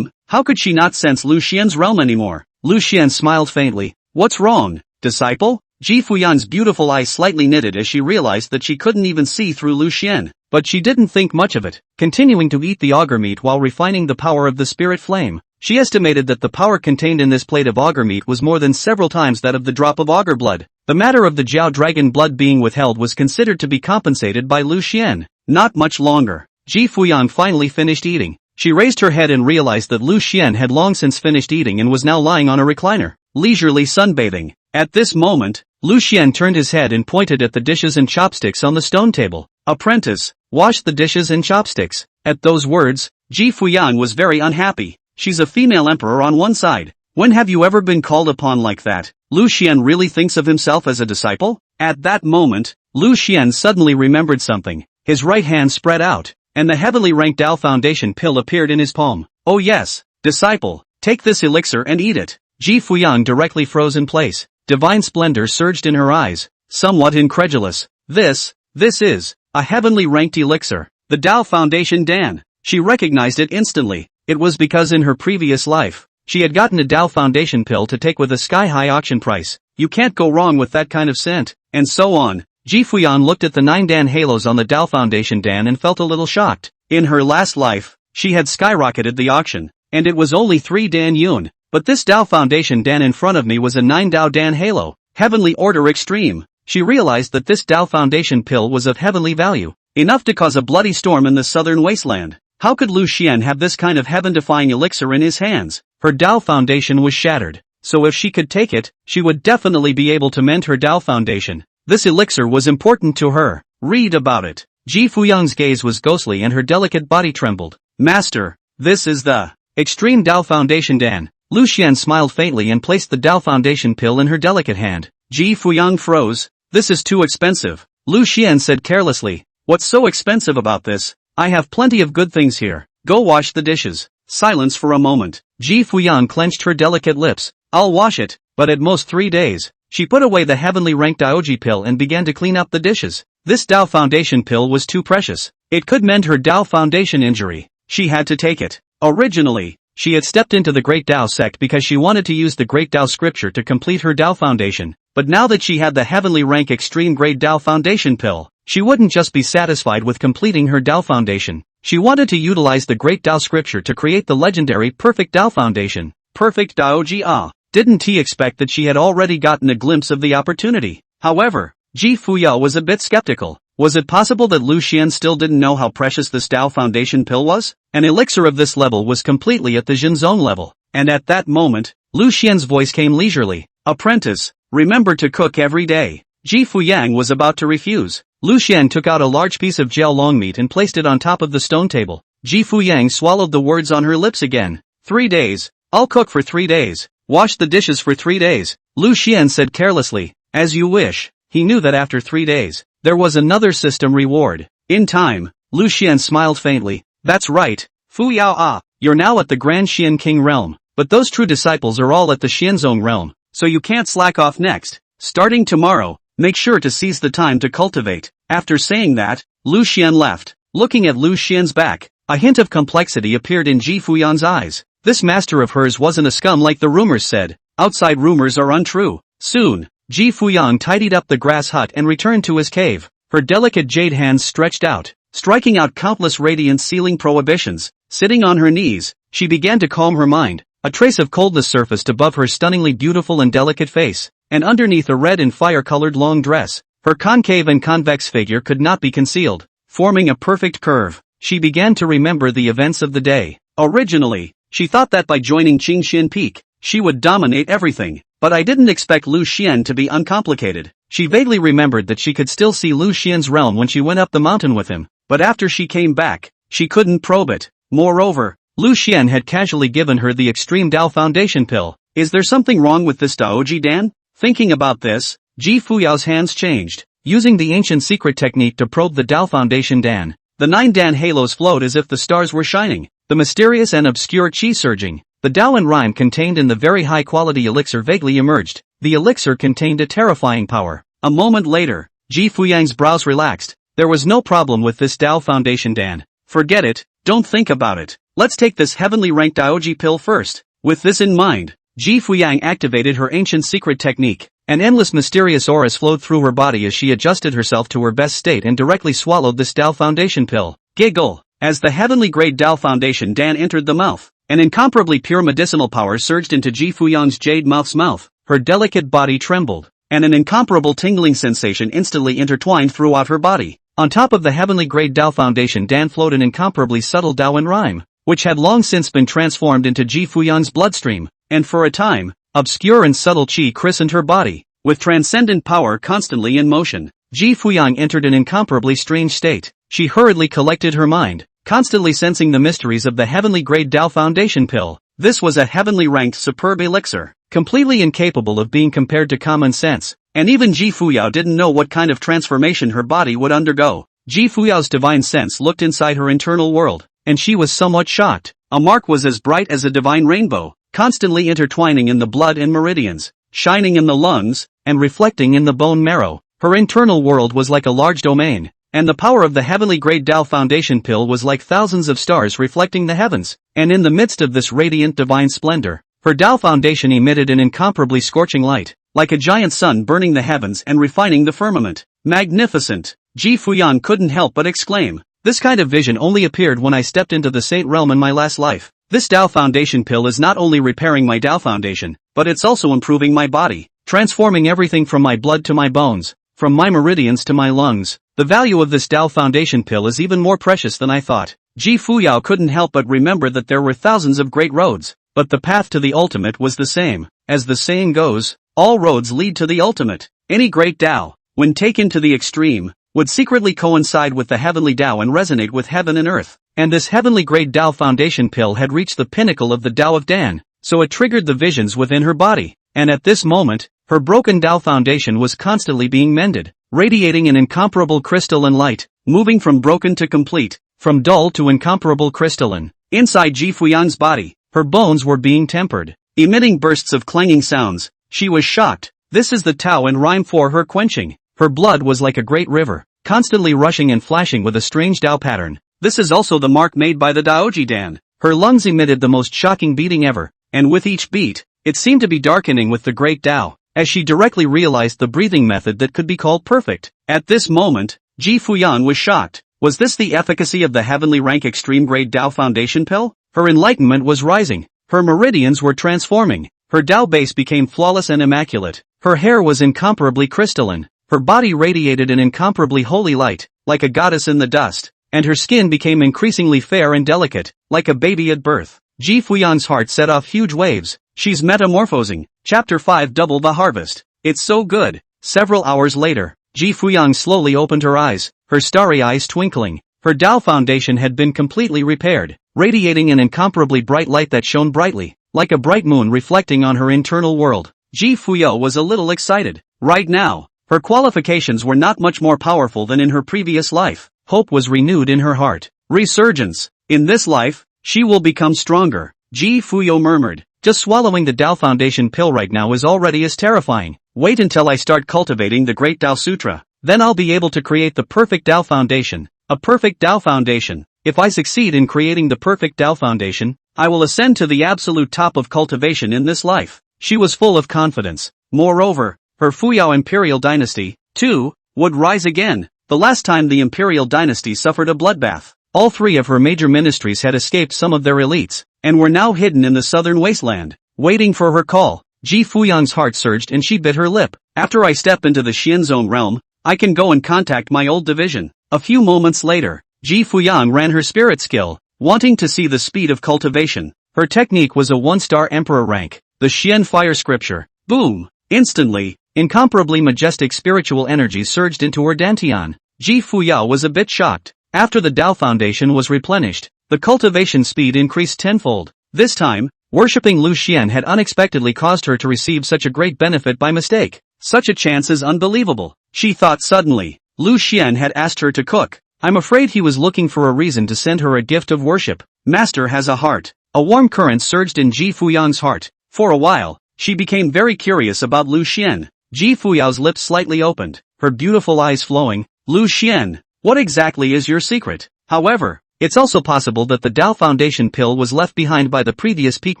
Speaker 1: How could she not sense Lu Xian's realm anymore? Lu Xian smiled faintly. "What's wrong, disciple?" Ji Fuyang's beautiful eyes slightly knitted as she realized that she couldn't even see through Lu Xian, but she didn't think much of it, continuing to eat the auger meat while refining the power of the spirit flame. She estimated that the power contained in this plate of auger meat was more than several times that of the drop of auger blood. The matter of the Jiao dragon blood being withheld was considered to be compensated by Lu Xian. Not much longer. Ji Fuyang finally finished eating. She raised her head and realized that Lu Xian had long since finished eating and was now lying on a recliner, leisurely sunbathing. At this moment, Lu Xian turned his head and pointed at the dishes and chopsticks on the stone table. "Apprentice, wash the dishes and chopsticks." At those words, Ji Fuyang was very unhappy. She's a female emperor on one side. When have you ever been called upon like that? Lu Xian really thinks of himself as a disciple? At that moment, Lu Xian suddenly remembered something. His right hand spread out, and the heavily ranked Dao Foundation pill appeared in his palm. "Oh yes, disciple, take this elixir and eat it." Ji Fuyang directly froze in place. Divine splendor surged in her eyes, somewhat incredulous. This is a heavenly ranked elixir. The Dao Foundation Dan. She recognized it instantly. It was because in her previous life, she had gotten a Dao Foundation pill to take with a sky-high auction price. You can't go wrong with that kind of scent, and so on. Ji Fuyang looked at the 9 Dan halos on the Dao Foundation Dan and felt a little shocked. In her last life, she had skyrocketed the auction, and it was only 3 Dan Yun. But this Dao Foundation Dan in front of me was a 9 Dao Dan halo. Heavenly Order Extreme. She realized that this Dao Foundation pill was of heavenly value, enough to cause a bloody storm in the southern wasteland. How could Lu Xian have this kind of heaven-defying elixir in his hands? Her Dao Foundation was shattered, so if she could take it, she would definitely be able to mend her Dao Foundation. This elixir was important to her. Read about it. Ji Fuyang's gaze was ghostly and her delicate body trembled. "Master, this is the Extreme Dao Foundation Dan." Lu Xian smiled faintly and placed the Dao Foundation pill in her delicate hand. Ji Fuyang froze. "This is too expensive." Lu Xian said carelessly. "What's so expensive about this? I have plenty of good things here. Go wash the dishes." Silence for a moment. Ji Fuyang clenched her delicate lips. "I'll wash it." but at most 3 days. She put away the heavenly ranked Daoji pill and began to clean up the dishes. This Dao Foundation pill was too precious. It could mend her Dao Foundation injury. She had to take it. Originally, she had stepped into the Great Dao sect because she wanted to use the Great Dao scripture to complete her Dao Foundation, but now that she had the heavenly rank extreme Great Dao Foundation pill, she wouldn't just be satisfied with completing her Dao Foundation. She wanted to utilize the Great Dao scripture to create the legendary Perfect Dao Foundation. Perfect Daoji Ah. Didn't he expect that she had already gotten a glimpse of the opportunity? However, Ji Fuyao was a bit skeptical. Was it possible that Lu Xian still didn't know how precious this Dao Foundation pill was? An elixir of this level was completely at the Jin Zone level. And at that moment, Lu Xian's voice came leisurely. Apprentice, remember to cook every day. Ji Fuyang was about to refuse. Lu Xian took out a large piece of jiao long meat and placed it on top of the stone table. Ji Fuyang swallowed the words on her lips again. 3 days. I'll cook for 3 days. Wash the dishes for 3 days. Lu Xian said carelessly. As you wish. He knew that after 3 days, there was another system reward. In time, Lu Xian smiled faintly. That's right, Fu Yao Ah, you're now at the Grand Xian King realm, but those true disciples are all at the Xianzong realm, so you can't slack off next. Starting tomorrow, make sure to seize the time to cultivate. After saying that, Lu Xian left. Looking at Lu Xian's back, a hint of complexity appeared in Ji Fuyan's eyes. This master of hers wasn't a scum like the rumors said. Outside rumors are untrue. Soon, Ji Fuyang tidied up the grass hut and returned to his cave. Her delicate jade hands stretched out, striking out countless radiant sealing prohibitions. Sitting on her knees, she began to calm her mind. A trace of coldness surfaced above her stunningly beautiful and delicate face, and underneath a red and fire-colored long dress, her concave and convex figure could not be concealed, forming a perfect curve. She began to remember the events of the day. Originally, she thought that by joining Qingxian Peak, she would dominate everything, but I didn't expect Lu Xian to be uncomplicated. She vaguely remembered that she could still see Lu Xian's realm when she went up the mountain with him, but after she came back, she couldn't probe it. Moreover, Lu Xian had casually given her the Extreme Dao Foundation pill. Is there something wrong with this Daoji Dan? Thinking about this, Ji Fuyao's hands changed. Using the ancient secret technique to probe the Dao Foundation Dan, the 9 Dan halos flowed as if the stars were shining. The mysterious and obscure qi surging. The Dao and rhyme contained in the very high-quality elixir vaguely emerged. The elixir contained a terrifying power. A moment later, Ji Fuyang's brows relaxed. There was no problem with this Dao Foundation Dan. Forget it, don't think about it. Let's take this heavenly ranked Daoji pill first. With this in mind, Ji Fuyang activated her ancient secret technique. An endless mysterious auras flowed through her body as she adjusted herself to her best state and directly swallowed this Dao Foundation pill. Giggle. As the heavenly grade Dao Foundation Dan entered the mouth, an incomparably pure medicinal power surged into Ji Fuyang's jade mouth's mouth. Her delicate body trembled, and an incomparable tingling sensation instantly intertwined throughout her body. On top of the heavenly grade Dao Foundation Dan flowed an incomparably subtle Dao and rhyme, which had long since been transformed into Ji Fuyang's bloodstream, and for a time, obscure and subtle qi christened her body. With transcendent power constantly in motion, Ji Fuyang entered an incomparably strange state. She hurriedly collected her mind, constantly sensing the mysteries of the heavenly grade Dao Foundation pill. This was a heavenly ranked superb elixir, completely incapable of being compared to common sense, and even Ji Fuyao didn't know what kind of transformation her body would undergo. Ji Fuyao's divine sense looked inside her internal world, and she was somewhat shocked. A mark was as bright as a divine rainbow, constantly intertwining in the blood and meridians, shining in the lungs, and reflecting in the bone marrow. Her internal world was like a large domain, and the power of the heavenly grade Dao Foundation pill was like thousands of stars reflecting the heavens. And in the midst of this radiant divine splendor, her Dao Foundation emitted an incomparably scorching light, like a giant sun burning the heavens and refining the firmament. Magnificent! Ji Fuyang couldn't help but exclaim. This kind of vision only appeared when I stepped into the Saint realm in my last life. This Dao Foundation pill is not only repairing my Dao Foundation, but it's also improving my body, transforming everything from my blood to my bones, from my meridians to my lungs. The value of this Dao Foundation pill is even more precious than I thought. Ji Fuyao couldn't help but remember that there were thousands of great roads, but the path to the ultimate was the same. As the saying goes, all roads lead to the ultimate. Any great Dao, when taken to the extreme, would secretly coincide with the heavenly Dao and resonate with heaven and earth. And this heavenly grade Dao Foundation pill had reached the pinnacle of the Dao of Dan, so it triggered the visions within her body. And at this moment, her broken Dao Foundation was constantly being mended, radiating an incomparable crystalline light, moving from broken to complete, from dull to incomparable crystalline. Inside Ji Fuyang's body, her bones were being tempered, emitting bursts of clanging sounds. She was shocked. This is the Tao and rhyme for her quenching. Her blood was like a great river, constantly rushing and flashing with a strange Tao pattern. This is also the mark made by the Daoji Dan. Her lungs emitted the most shocking beating ever, and with each beat, it seemed to be darkening with the great Tao, as she directly realized the breathing method that could be called perfect. At this moment, Ji Fuyan was shocked. Was this the efficacy of the heavenly rank extreme grade Tao foundation pill? Her enlightenment was rising. Her meridians were transforming. Her Tao base became flawless and immaculate. Her hair was incomparably crystalline. Her body radiated an incomparably holy light, like a goddess in the dust, and her skin became increasingly fair and delicate, like a baby at birth. Ji Fuyan's heart set off huge waves. She's metamorphosing. Chapter 5 Double the Harvest. It's so good. Several hours later, Ji Fuyang slowly opened her eyes, her starry eyes twinkling. Her Tao foundation had been completely repaired, radiating an incomparably bright light that shone brightly, like a bright moon reflecting on her internal world. Ji Fuyo was a little excited. Right now, her qualifications were not much more powerful than in her previous life. Hope was renewed in her heart. Resurgence. In this life, she will become stronger. Ji Fuyo murmured. Just swallowing the Tao Foundation pill right now is already as terrifying. Wait until I start cultivating the Great Tao Sutra. Then I'll be able to create the perfect Tao Foundation. A perfect Tao Foundation. If I succeed in creating the perfect Tao Foundation, I will ascend to the absolute top of cultivation in this life. She was full of confidence. Moreover, her Fuyao Imperial Dynasty, too, would rise again. The last time the Imperial Dynasty suffered a bloodbath, all three of her major ministries had escaped some of their elites, and were now hidden in the southern wasteland, waiting for her call. Ji Fuyang's heart surged and she bit her lip. After I step into the Xianzone realm, I can go and contact my old division. A few moments later, Ji Fuyang ran her spirit skill, wanting to see the speed of cultivation. Her technique was a 1-star emperor rank, the Xian fire scripture. Boom! Instantly, incomparably majestic spiritual energy surged into her dantian. Ji Fuyao was a bit shocked. After the Tao Foundation was replenished, the cultivation speed increased tenfold. This time, worshipping Lu Xian had unexpectedly caused her to receive such a great benefit by mistake. Such a chance is unbelievable, she thought suddenly. Lu Xian had asked her to cook. I'm afraid he was looking for a reason to send her a gift of worship. Master has a heart. A warm current surged in Ji Fuyang's heart. For a while, she became very curious about Lu Xian. Ji Fuyao's lips slightly opened, her beautiful eyes flowing. Lu Xian, what exactly is your secret? However, it's also possible that the Tao Foundation pill was left behind by the previous peak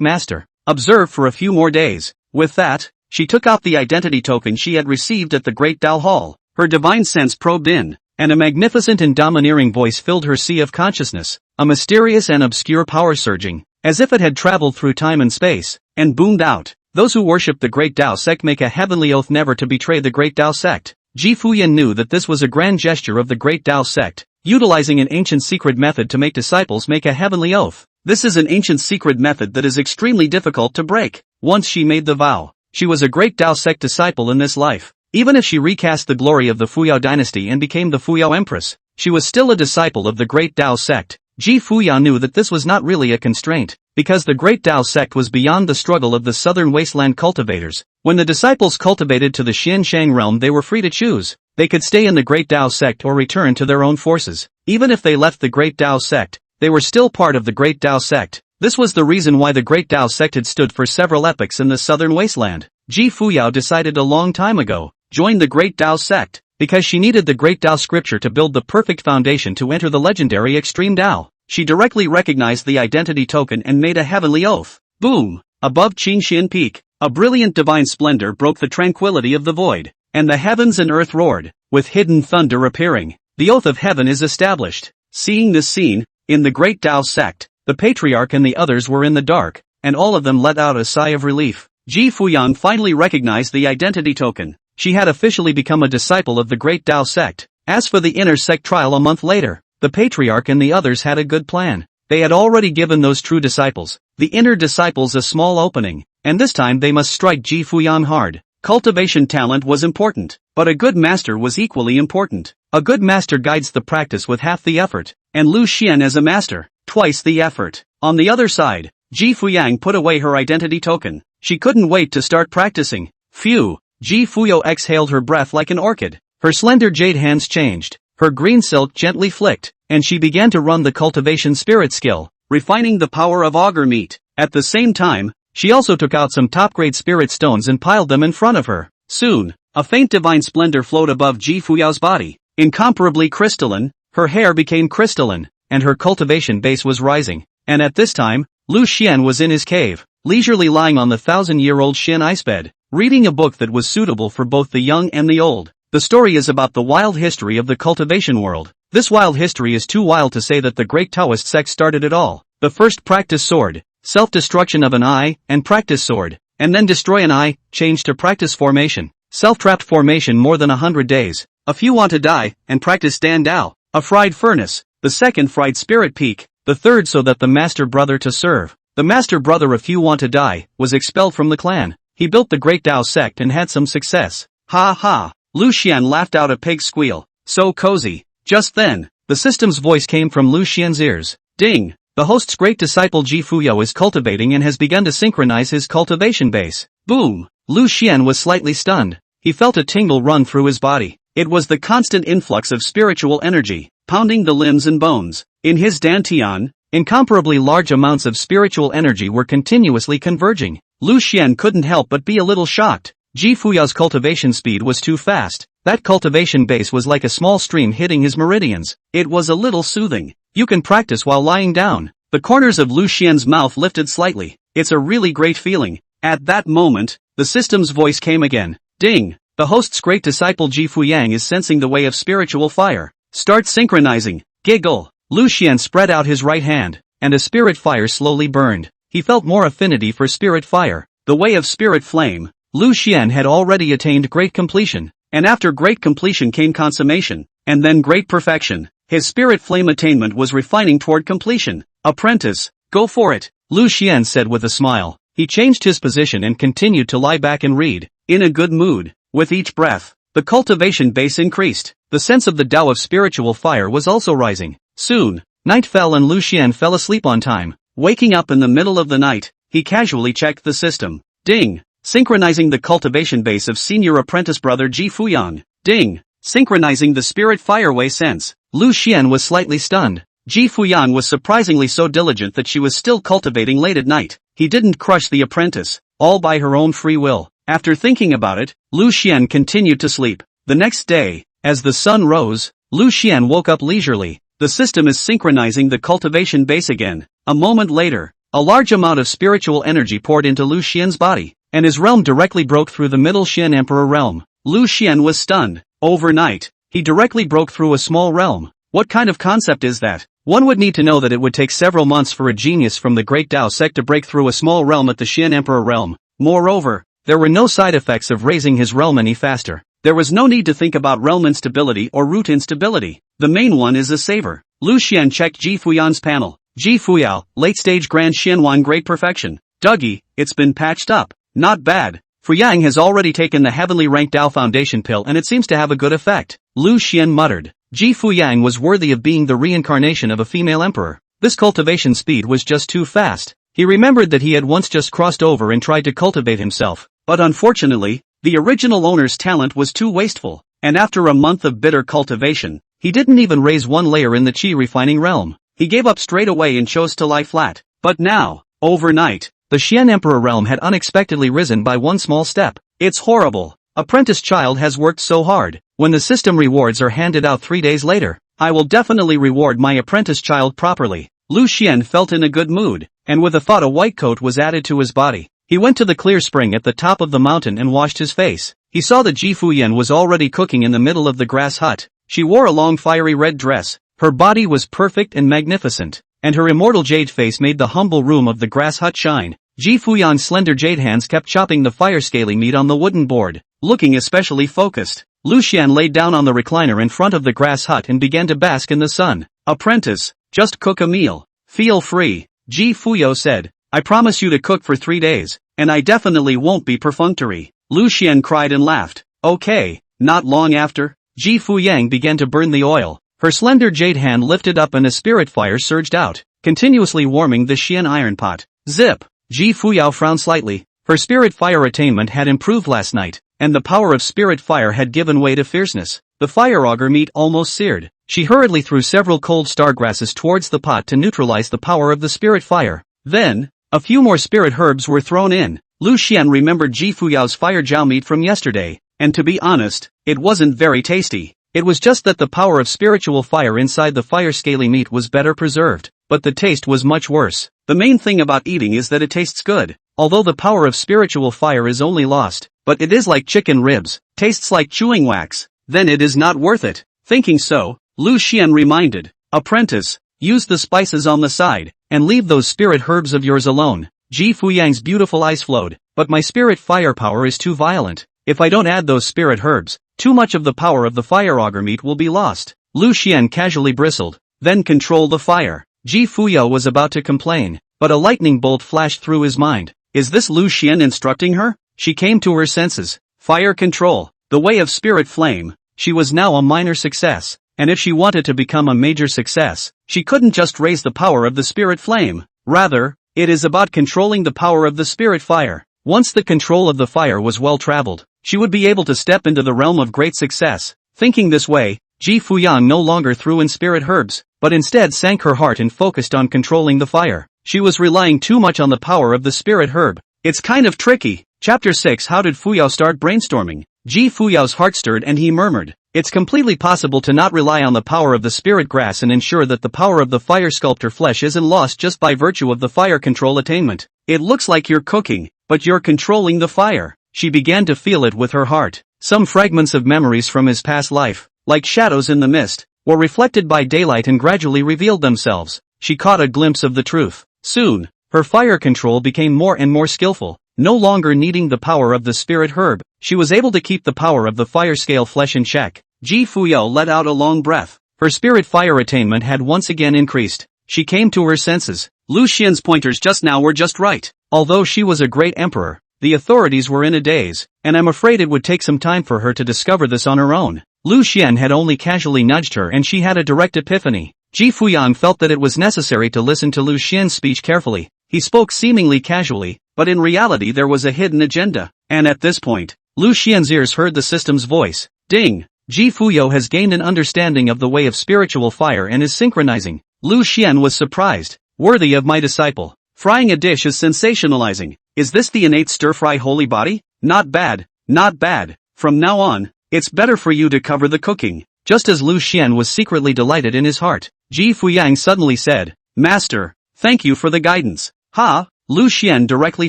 Speaker 1: master. Observe for a few more days. With that, she took out the identity token she had received at the Great Tao Hall. Her divine sense probed in, and a magnificent and domineering voice filled her sea of consciousness, a mysterious and obscure power surging, as if it had traveled through time and space, and boomed out. Those who worship the Great Tao sect make a heavenly oath never to betray the Great Tao sect. Ji Fuyan knew that this was a grand gesture of the Great Tao sect, utilizing an ancient secret method to make disciples make a heavenly oath. This is an ancient secret method that is extremely difficult to break. Once she made the vow, she was a Great Tao sect disciple in this life. Even if she recast the glory of the Fuyao dynasty and became the Fuyao Empress, she was still a disciple of the Great Tao sect. Ji Fuyao knew that this was not really a constraint, because the Great Tao sect was beyond the struggle of the southern wasteland cultivators. When the disciples cultivated to the Xianshang realm, they were free to choose. They could stay in the Great Tao sect or return to their own forces. Even if they left the Great Tao sect, they were still part of the Great Tao sect. This was the reason why the Great Tao sect had stood for several epochs in the southern wasteland. Ji Fuyao decided a long time ago, join the Great Tao sect, because she needed the Great Tao scripture to build the perfect foundation to enter the legendary Extreme Tao. She directly recognized the identity token and made a heavenly oath. Boom! Above Qingxian Peak, a brilliant divine splendor broke the tranquility of the void, and the heavens and earth roared, with hidden thunder appearing. The oath of heaven is established. Seeing this scene, in the Great Tao sect, the patriarch and the others were in the dark, and all of them let out a sigh of relief. Ji Fuyang finally recognized the identity token. She had officially become a disciple of the Great Tao sect. As for the inner sect trial a month later, the patriarch and the others had a good plan. They had already given those true disciples, the inner disciples, a small opening, and this time they must strike Ji Fuyang hard. Cultivation talent was important, but a good master was equally important. A good master guides the practice with half the effort, and Lu Xian as a master, twice the effort. On the other side, Ji Fuyang put away her identity token. She couldn't wait to start practicing. Phew! Ji Fuyo exhaled her breath like an orchid. Her slender jade hands changed. Her green silk gently flicked, and she began to run the cultivation spirit skill, refining the power of augur meat. At the same time, She also took out some top-grade spirit stones and piled them in front of her. Soon, a faint divine splendor flowed above Ji Fuyao's body. Incomparably crystalline, her hair became crystalline, and her cultivation base was rising. And at this time, Lu Xian was in his cave, leisurely lying on the 1,000-year-old Xian ice bed, reading a book that was suitable for both the young and the old. The story is about the wild history of the cultivation world. This wild history is too wild to say that the great Taoist sect started it all. The first practice sword, self-destruction of an eye, and practice sword, and then destroy an eye, change to practice formation. Self-trapped formation more than 100 days. A few want to die, and practice Dan Dao. A fried furnace. The second fried spirit peak. The third so that the master brother to serve. The master brother of few want to die, was expelled from the clan. He built the great Dao sect and had some success. Ha ha. Lu Xian laughed out a pig squeal. So cozy. Just then, the system's voice came from Lu Xian's ears. Ding! The host's great disciple Ji Fuyao is cultivating and has begun to synchronize his cultivation base. Boom! Lu Xian was slightly stunned. He felt a tingle run through his body. It was the constant influx of spiritual energy, pounding the limbs and bones. In his dantian, incomparably large amounts of spiritual energy were continuously converging. Lu Xian couldn't help but be a little shocked. Ji Fuyao's cultivation speed was too fast. That cultivation base was like a small stream hitting his meridians. It was a little soothing. You can practice while lying down. The corners of Lu Xian's mouth lifted slightly. It's a really great feeling. At that moment, the system's voice came again. Ding! The host's great disciple Ji Fuyang is sensing the way of spiritual fire. Start synchronizing. Giggle. Lu Xian spread out his right hand, and a spirit fire slowly burned. He felt more affinity for spirit fire. The way of spirit flame. Lu Xian had already attained great completion, and after great completion came consummation, and then great perfection. His spirit flame attainment was refining toward completion. Apprentice, go for it, Lu Xian said with a smile. He changed his position and continued to lie back and read, in a good mood. With each breath, the cultivation base increased. The sense of the Tao of spiritual fire was also rising. Soon, night fell and Lu Xian fell asleep on time. Waking up in the middle of the night, he casually checked the system. Ding! Synchronizing the cultivation base of senior apprentice brother Ji Fuyang. Ding! Synchronizing the spirit fireway sense. Lu Xian was slightly stunned. Ji Fuyang was surprisingly so diligent that she was still cultivating late at night. He didn't crush the apprentice, all by her own free will. After thinking about it, Lu Xian continued to sleep. The next day, as the sun rose, Lu Xian woke up leisurely. The system is synchronizing the cultivation base again. A moment later, a large amount of spiritual energy poured into Lu Xian's body, and his realm directly broke through the middle Xian Emperor realm. Lu Xian was stunned. Overnight, he directly broke through a small realm. What kind of concept is that? One would need to know that it would take several months for a genius from the Great Tao sect to break through a small realm at the Xian Emperor realm. Moreover, there were no side effects of raising his realm any faster. There was no need to think about realm instability or root instability. The main one is a saver. Lu Xian checked Ji Fuyang's panel. Ji Fuyao, late-stage Grand Xianwan Great Perfection. Dougie, it's been patched up. Not bad. Fuyang has already taken the heavenly ranked Tao Foundation pill and it seems to have a good effect. Lu Xian muttered. Ji Fuyang was worthy of being the reincarnation of a female emperor. This cultivation speed was just too fast. He remembered that he had once just crossed over and tried to cultivate himself. But unfortunately, the original owner's talent was too wasteful, and after a month of bitter cultivation, he didn't even raise one layer in the chi refining realm. He gave up straight away and chose to lie flat. But now, overnight, the Xian Emperor realm had unexpectedly risen by one small step. It's horrible. Apprentice child has worked so hard. When the system rewards are handed out 3 days later, I will definitely reward my apprentice child properly. Lu Xian felt in a good mood, and with a thought a white coat was added to his body. He went to the clear spring at the top of the mountain and washed his face. He saw that Ji Fuyan was already cooking in the middle of the grass hut. She wore a long fiery red dress. Her body was perfect and magnificent, and her immortal jade face made the humble room of the grass hut shine. Ji Fuyan's slender jade hands kept chopping the fire-scaly meat on the wooden board, looking especially focused. Lu Xian laid down on the recliner in front of the grass hut and began to bask in the sun. Apprentice, just cook a meal. Feel free, Ji Fuyo said. I promise you to cook for 3 days, and I definitely won't be perfunctory. Lu Xian cried and laughed. Okay. Not long after, Ji Fuyang began to burn the oil. Her slender jade hand lifted up and a spirit fire surged out, continuously warming the Xian iron pot. Zip! Ji Fuyao frowned slightly. Her spirit fire attainment had improved last night, and the power of spirit fire had given way to fierceness. The fire auger meat almost seared. She hurriedly threw several cold star grasses towards the pot to neutralize the power of the spirit fire. Then, A few more spirit herbs were thrown in. Lu Xian remembered Ji Fuyao's fire jiao meat from yesterday, and to be honest, it wasn't very tasty. It was just that the power of spiritual fire inside the fire scaly meat was better preserved, but the taste was much worse. The main thing about eating is that it tastes good, although the power of spiritual fire is only lost, but it is like chicken ribs, tastes like chewing wax, then it is not worth it. Thinking so, Lu Xian reminded, apprentice, use the spices on the side, and leave those spirit herbs of yours alone. Ji Fuyang's beautiful eyes flowed, but my spirit firepower is too violent. If I don't add those spirit herbs, too much of the power of the fire auger meat will be lost. Lu Xian casually bristled, then control the fire. Ji Fuyao was about to complain, but a lightning bolt flashed through his mind. Is this Lu Xian instructing her? She came to her senses. Fire control, the way of spirit flame. She was now a minor success, and if she wanted to become a major success, she couldn't just raise the power of the spirit flame. Rather, it is about controlling the power of the spirit fire. Once the control of the fire was well traveled, she would be able to step into the realm of great success. Thinking this way, Ji Fuyang no longer threw in spirit herbs, but instead sank her heart and focused on controlling the fire. She was relying too much on the power of the spirit herb. It's kind of tricky. Chapter 6. How did Fuyao start brainstorming? Ji Fuyao's heart stirred and he murmured, it's completely possible to not rely on the power of the spirit grass and ensure that the power of the fire sculptor flesh isn't lost just by virtue of the fire control attainment. It looks like you're cooking, but you're controlling the fire. She began to feel it with her heart. Some fragments of memories from his past life, like shadows in the mist, were reflected by daylight and gradually revealed themselves. She caught a glimpse of the truth. Soon, her fire control became more and more skillful. No longer needing the power of the spirit herb, she was able to keep the power of the fire scale flesh in check. Ji Fuyao let out a long breath. Her spirit fire attainment had once again increased. She came to her senses. Lu Xian's pointers just now were just right. Although she was a great emperor, the authorities were in a daze, and I'm afraid it would take some time for her to discover this on her own. Lu Xian had only casually nudged her and she had a direct epiphany. Ji Fuyang felt that it was necessary to listen to Lu Xian's speech carefully. He spoke seemingly casually, but in reality there was a hidden agenda. And at this point, Lu Xian's ears heard the system's voice. Ding! Ji Fuyao has gained an understanding of the way of spiritual fire and is synchronizing. Lu Xian was surprised. Worthy of my disciple. Frying a dish is sensationalizing. Is this the innate stir-fry holy body? Not bad, not bad. From now on, it's better for you to cover the cooking. Just as Lu Xian was secretly delighted in his heart, Ji Fuyang suddenly said, Master, thank you for the guidance. Ha! Lu Xian directly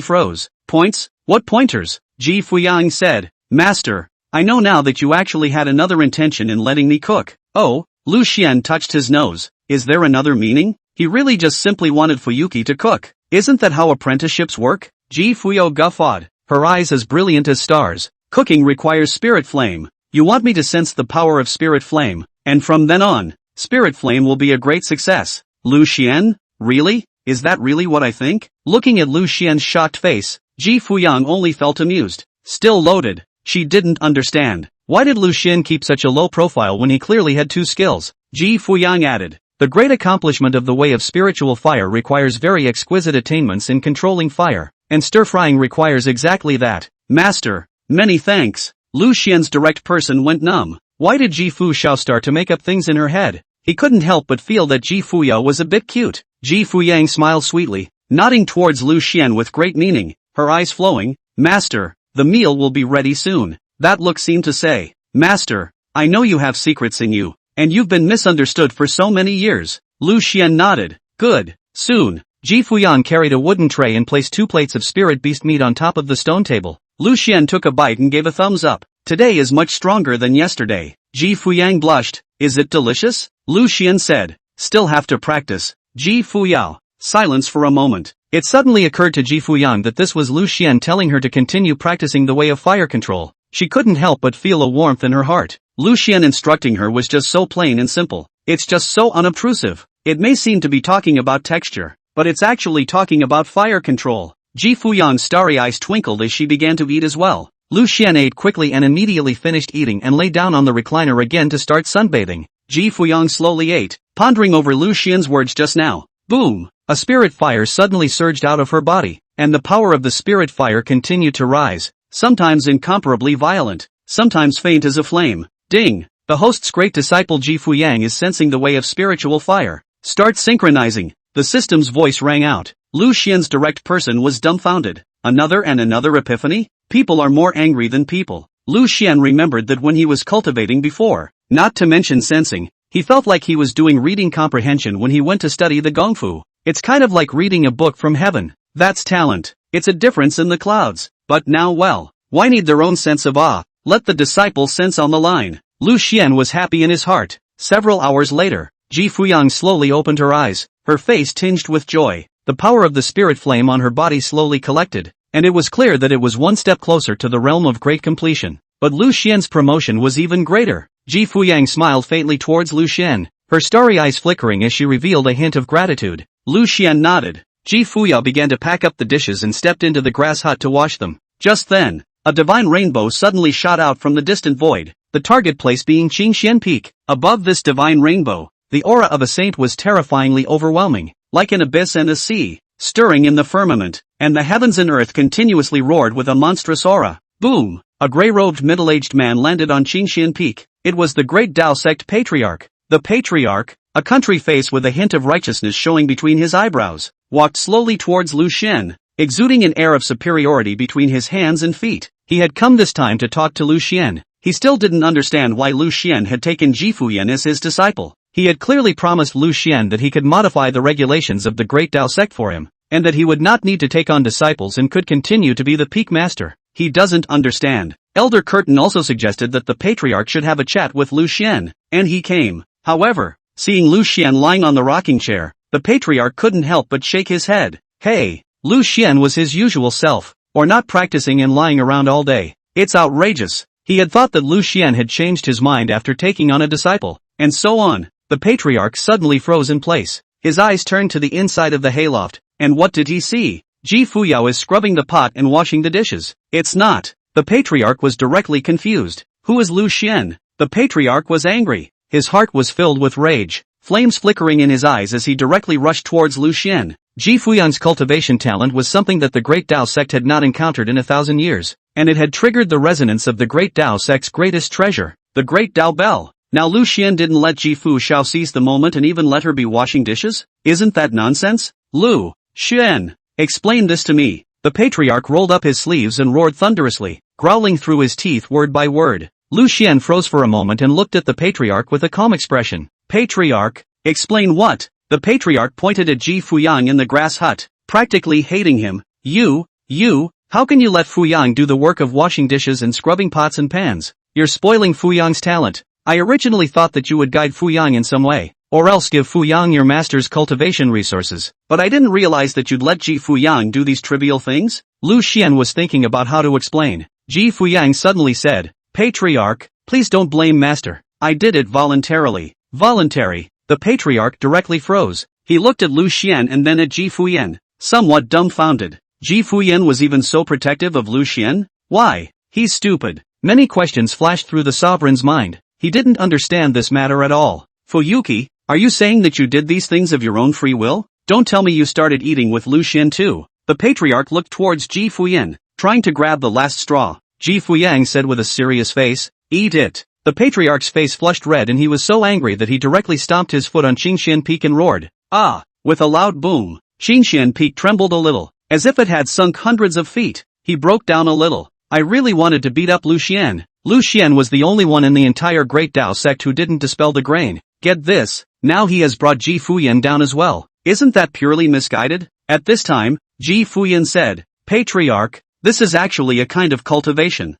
Speaker 1: froze. Points? What pointers? Ji Fuyang said, Master, I know now that you actually had another intention in letting me cook. Oh, Lu Xian touched his nose. Is there another meaning? He really just simply wanted Fuyuki to cook. Isn't that how apprenticeships work? Ji Fuyao guffawed, her eyes as brilliant as stars. Cooking requires spirit flame. You want me to sense the power of spirit flame, and from then on, spirit flame will be a great success. Lu Xian? Really? Is that really what I think? Looking at Lu Xian's shocked face, Ji Fuyang only felt amused. Still loaded. She didn't understand. Why did Lu Xian keep such a low profile when he clearly had two skills? Ji Fuyang added, the great accomplishment of the way of spiritual fire requires very exquisite attainments in controlling fire, and stir-frying requires exactly that. Master, many thanks. Lu Xian's direct person went numb. Why did Ji Fuyao start to make up things in her head? He couldn't help but feel that Ji Fuyao was a bit cute. Ji Fuyang smiled sweetly, nodding towards Lu Xian with great meaning, her eyes flowing. Master, the meal will be ready soon. That look seemed to say, Master, I know you have secrets in you, and you've been misunderstood for so many years. Lu Xian nodded. Good. Soon. Ji Fuyang carried a wooden tray and placed 2 plates of spirit beast meat on top of the stone table. Lu Xian took a bite and gave a thumbs up. Today is much stronger than yesterday. Ji Fuyang blushed. Is it delicious? Lu Xian said. Still have to practice. Ji Fuyao. Silence for a moment. It suddenly occurred to Ji Fuyang that this was Lu Xian telling her to continue practicing the way of fire control. She couldn't help but feel a warmth in her heart. Lu Xian instructing her was just so plain and simple. It's just so unobtrusive. It may seem to be talking about texture, but it's actually talking about fire control. Ji Fuyang's starry eyes twinkled as she began to eat as well. Lu Xian ate quickly and immediately finished eating and lay down on the recliner again to start sunbathing. Ji Fuyang slowly ate, pondering over Lu Xian's words just now. Boom! A spirit fire suddenly surged out of her body, and the power of the spirit fire continued to rise, sometimes incomparably violent, sometimes faint as a flame. Ding! The host's great disciple Ji Fuyang is sensing the way of spiritual fire. Start synchronizing. The system's voice rang out. Lu Xian's direct person was dumbfounded. Another and another epiphany? People are more angry than people. Lu Xian remembered that when he was cultivating before, not to mention sensing, he felt like he was doing reading comprehension when he went to study the Gongfu. It's kind of like reading a book from heaven. That's talent. It's a difference in the clouds. But now well, why need their own sense of awe? Let the disciples sense on the line. Lu Xian was happy in his heart. Several hours later, Ji Fuyang slowly opened her eyes, her face tinged with joy. The power of the spirit flame on her body slowly collected, and it was clear that it was one step closer to the realm of great completion. But Lu Xian's promotion was even greater. Ji Fuyang smiled faintly towards Lu Xian, her starry eyes flickering as she revealed a hint of gratitude. Lu Xian nodded. Ji Fuyao began to pack up the dishes and stepped into the grass hut to wash them. Just then, a divine rainbow suddenly shot out from the distant void, the target place being Qingxian Peak. Above this divine rainbow, the aura of a saint was terrifyingly overwhelming, like an abyss and a sea, stirring in the firmament, and the heavens and earth continuously roared with a monstrous aura. Boom! A grey-robed middle-aged man landed on Qingxian Peak. It was the great Dao sect patriarch. The patriarch, a country face with a hint of righteousness showing between his eyebrows, walked slowly towards Lu Xian, exuding an air of superiority between his hands and feet. He had come this time to talk to Lu Xian. He still didn't understand why Lu Xian had taken Ji Fuyan as his disciple. He had clearly promised Lu Xian that he could modify the regulations of the great Dao sect for him, and that he would not need to take on disciples and could continue to be the peak master. He doesn't understand. Elder Curtin also suggested that the patriarch should have a chat with Lu Xian, and he came. However, seeing Lu Xian lying on the rocking chair, the patriarch couldn't help but shake his head. Hey, Lu Xian was his usual self, or not practicing and lying around all day. It's outrageous. He had thought that Lu Xian had changed his mind after taking on a disciple, and so on. The patriarch suddenly froze in place. His eyes turned to the inside of the hayloft, and what did he see? Ji Fuyao is scrubbing the pot and washing the dishes. It's not. The patriarch was directly confused. Who is Lu Xian? The patriarch was angry. His heart was filled with rage, flames flickering in his eyes as he directly rushed towards Lu Xian. Ji Fuyang's cultivation talent was something that the Great Dao sect had not encountered in 1,000 years, and it had triggered the resonance of the Great Dao sect's greatest treasure, the Great Dao Bell. Now Lu Xian didn't let Ji Fuyao seize the moment and even let her be washing dishes? Isn't that nonsense? Lu Xian, explain this to me. The patriarch rolled up his sleeves and roared thunderously, growling through his teeth word by word. Lu Xian froze for a moment and looked at the patriarch with a calm expression. Patriarch, explain what? The patriarch pointed at Ji Fuyang in the grass hut, practically hating him. You, how can you let Fuyang do the work of washing dishes and scrubbing pots and pans? You're spoiling Fuyang's talent. I originally thought that you would guide Fuyang in some way, or else give Fuyang your master's cultivation resources, but I didn't realize that you'd let Ji Fuyang do these trivial things? Lu Xian was thinking about how to explain. Ji Fuyang suddenly said, Patriarch, please don't blame master. I did it voluntarily. Voluntary. The patriarch directly froze. He looked at Lu Xian and then at Ji Fuyan, somewhat dumbfounded. Ji Fuyan was even so protective of Lu Xian? Why? He's stupid. Many questions flashed through the sovereign's mind. He didn't understand this matter at all. Fuyuki, are you saying that you did these things of your own free will? Don't tell me you started eating with Lu Xian too. The patriarch looked towards Ji Fuyan, trying to grab the last straw. Ji Fuyang said with a serious face, eat it. The patriarch's face flushed red and he was so angry that he directly stomped his foot on Qingxian Peak and roared. Ah! With a loud boom, Qingxian Peak trembled a little, as if it had sunk hundreds of feet. He broke down a little. I really wanted to beat up Lu Xian. Lu Xian was the only one in the entire Great Dao sect who didn't dispel the grain. Get this, now he has brought Ji Fuyan down as well. Isn't that purely misguided? At this time, Ji Fuyan said, Patriarch, this is actually a kind of cultivation.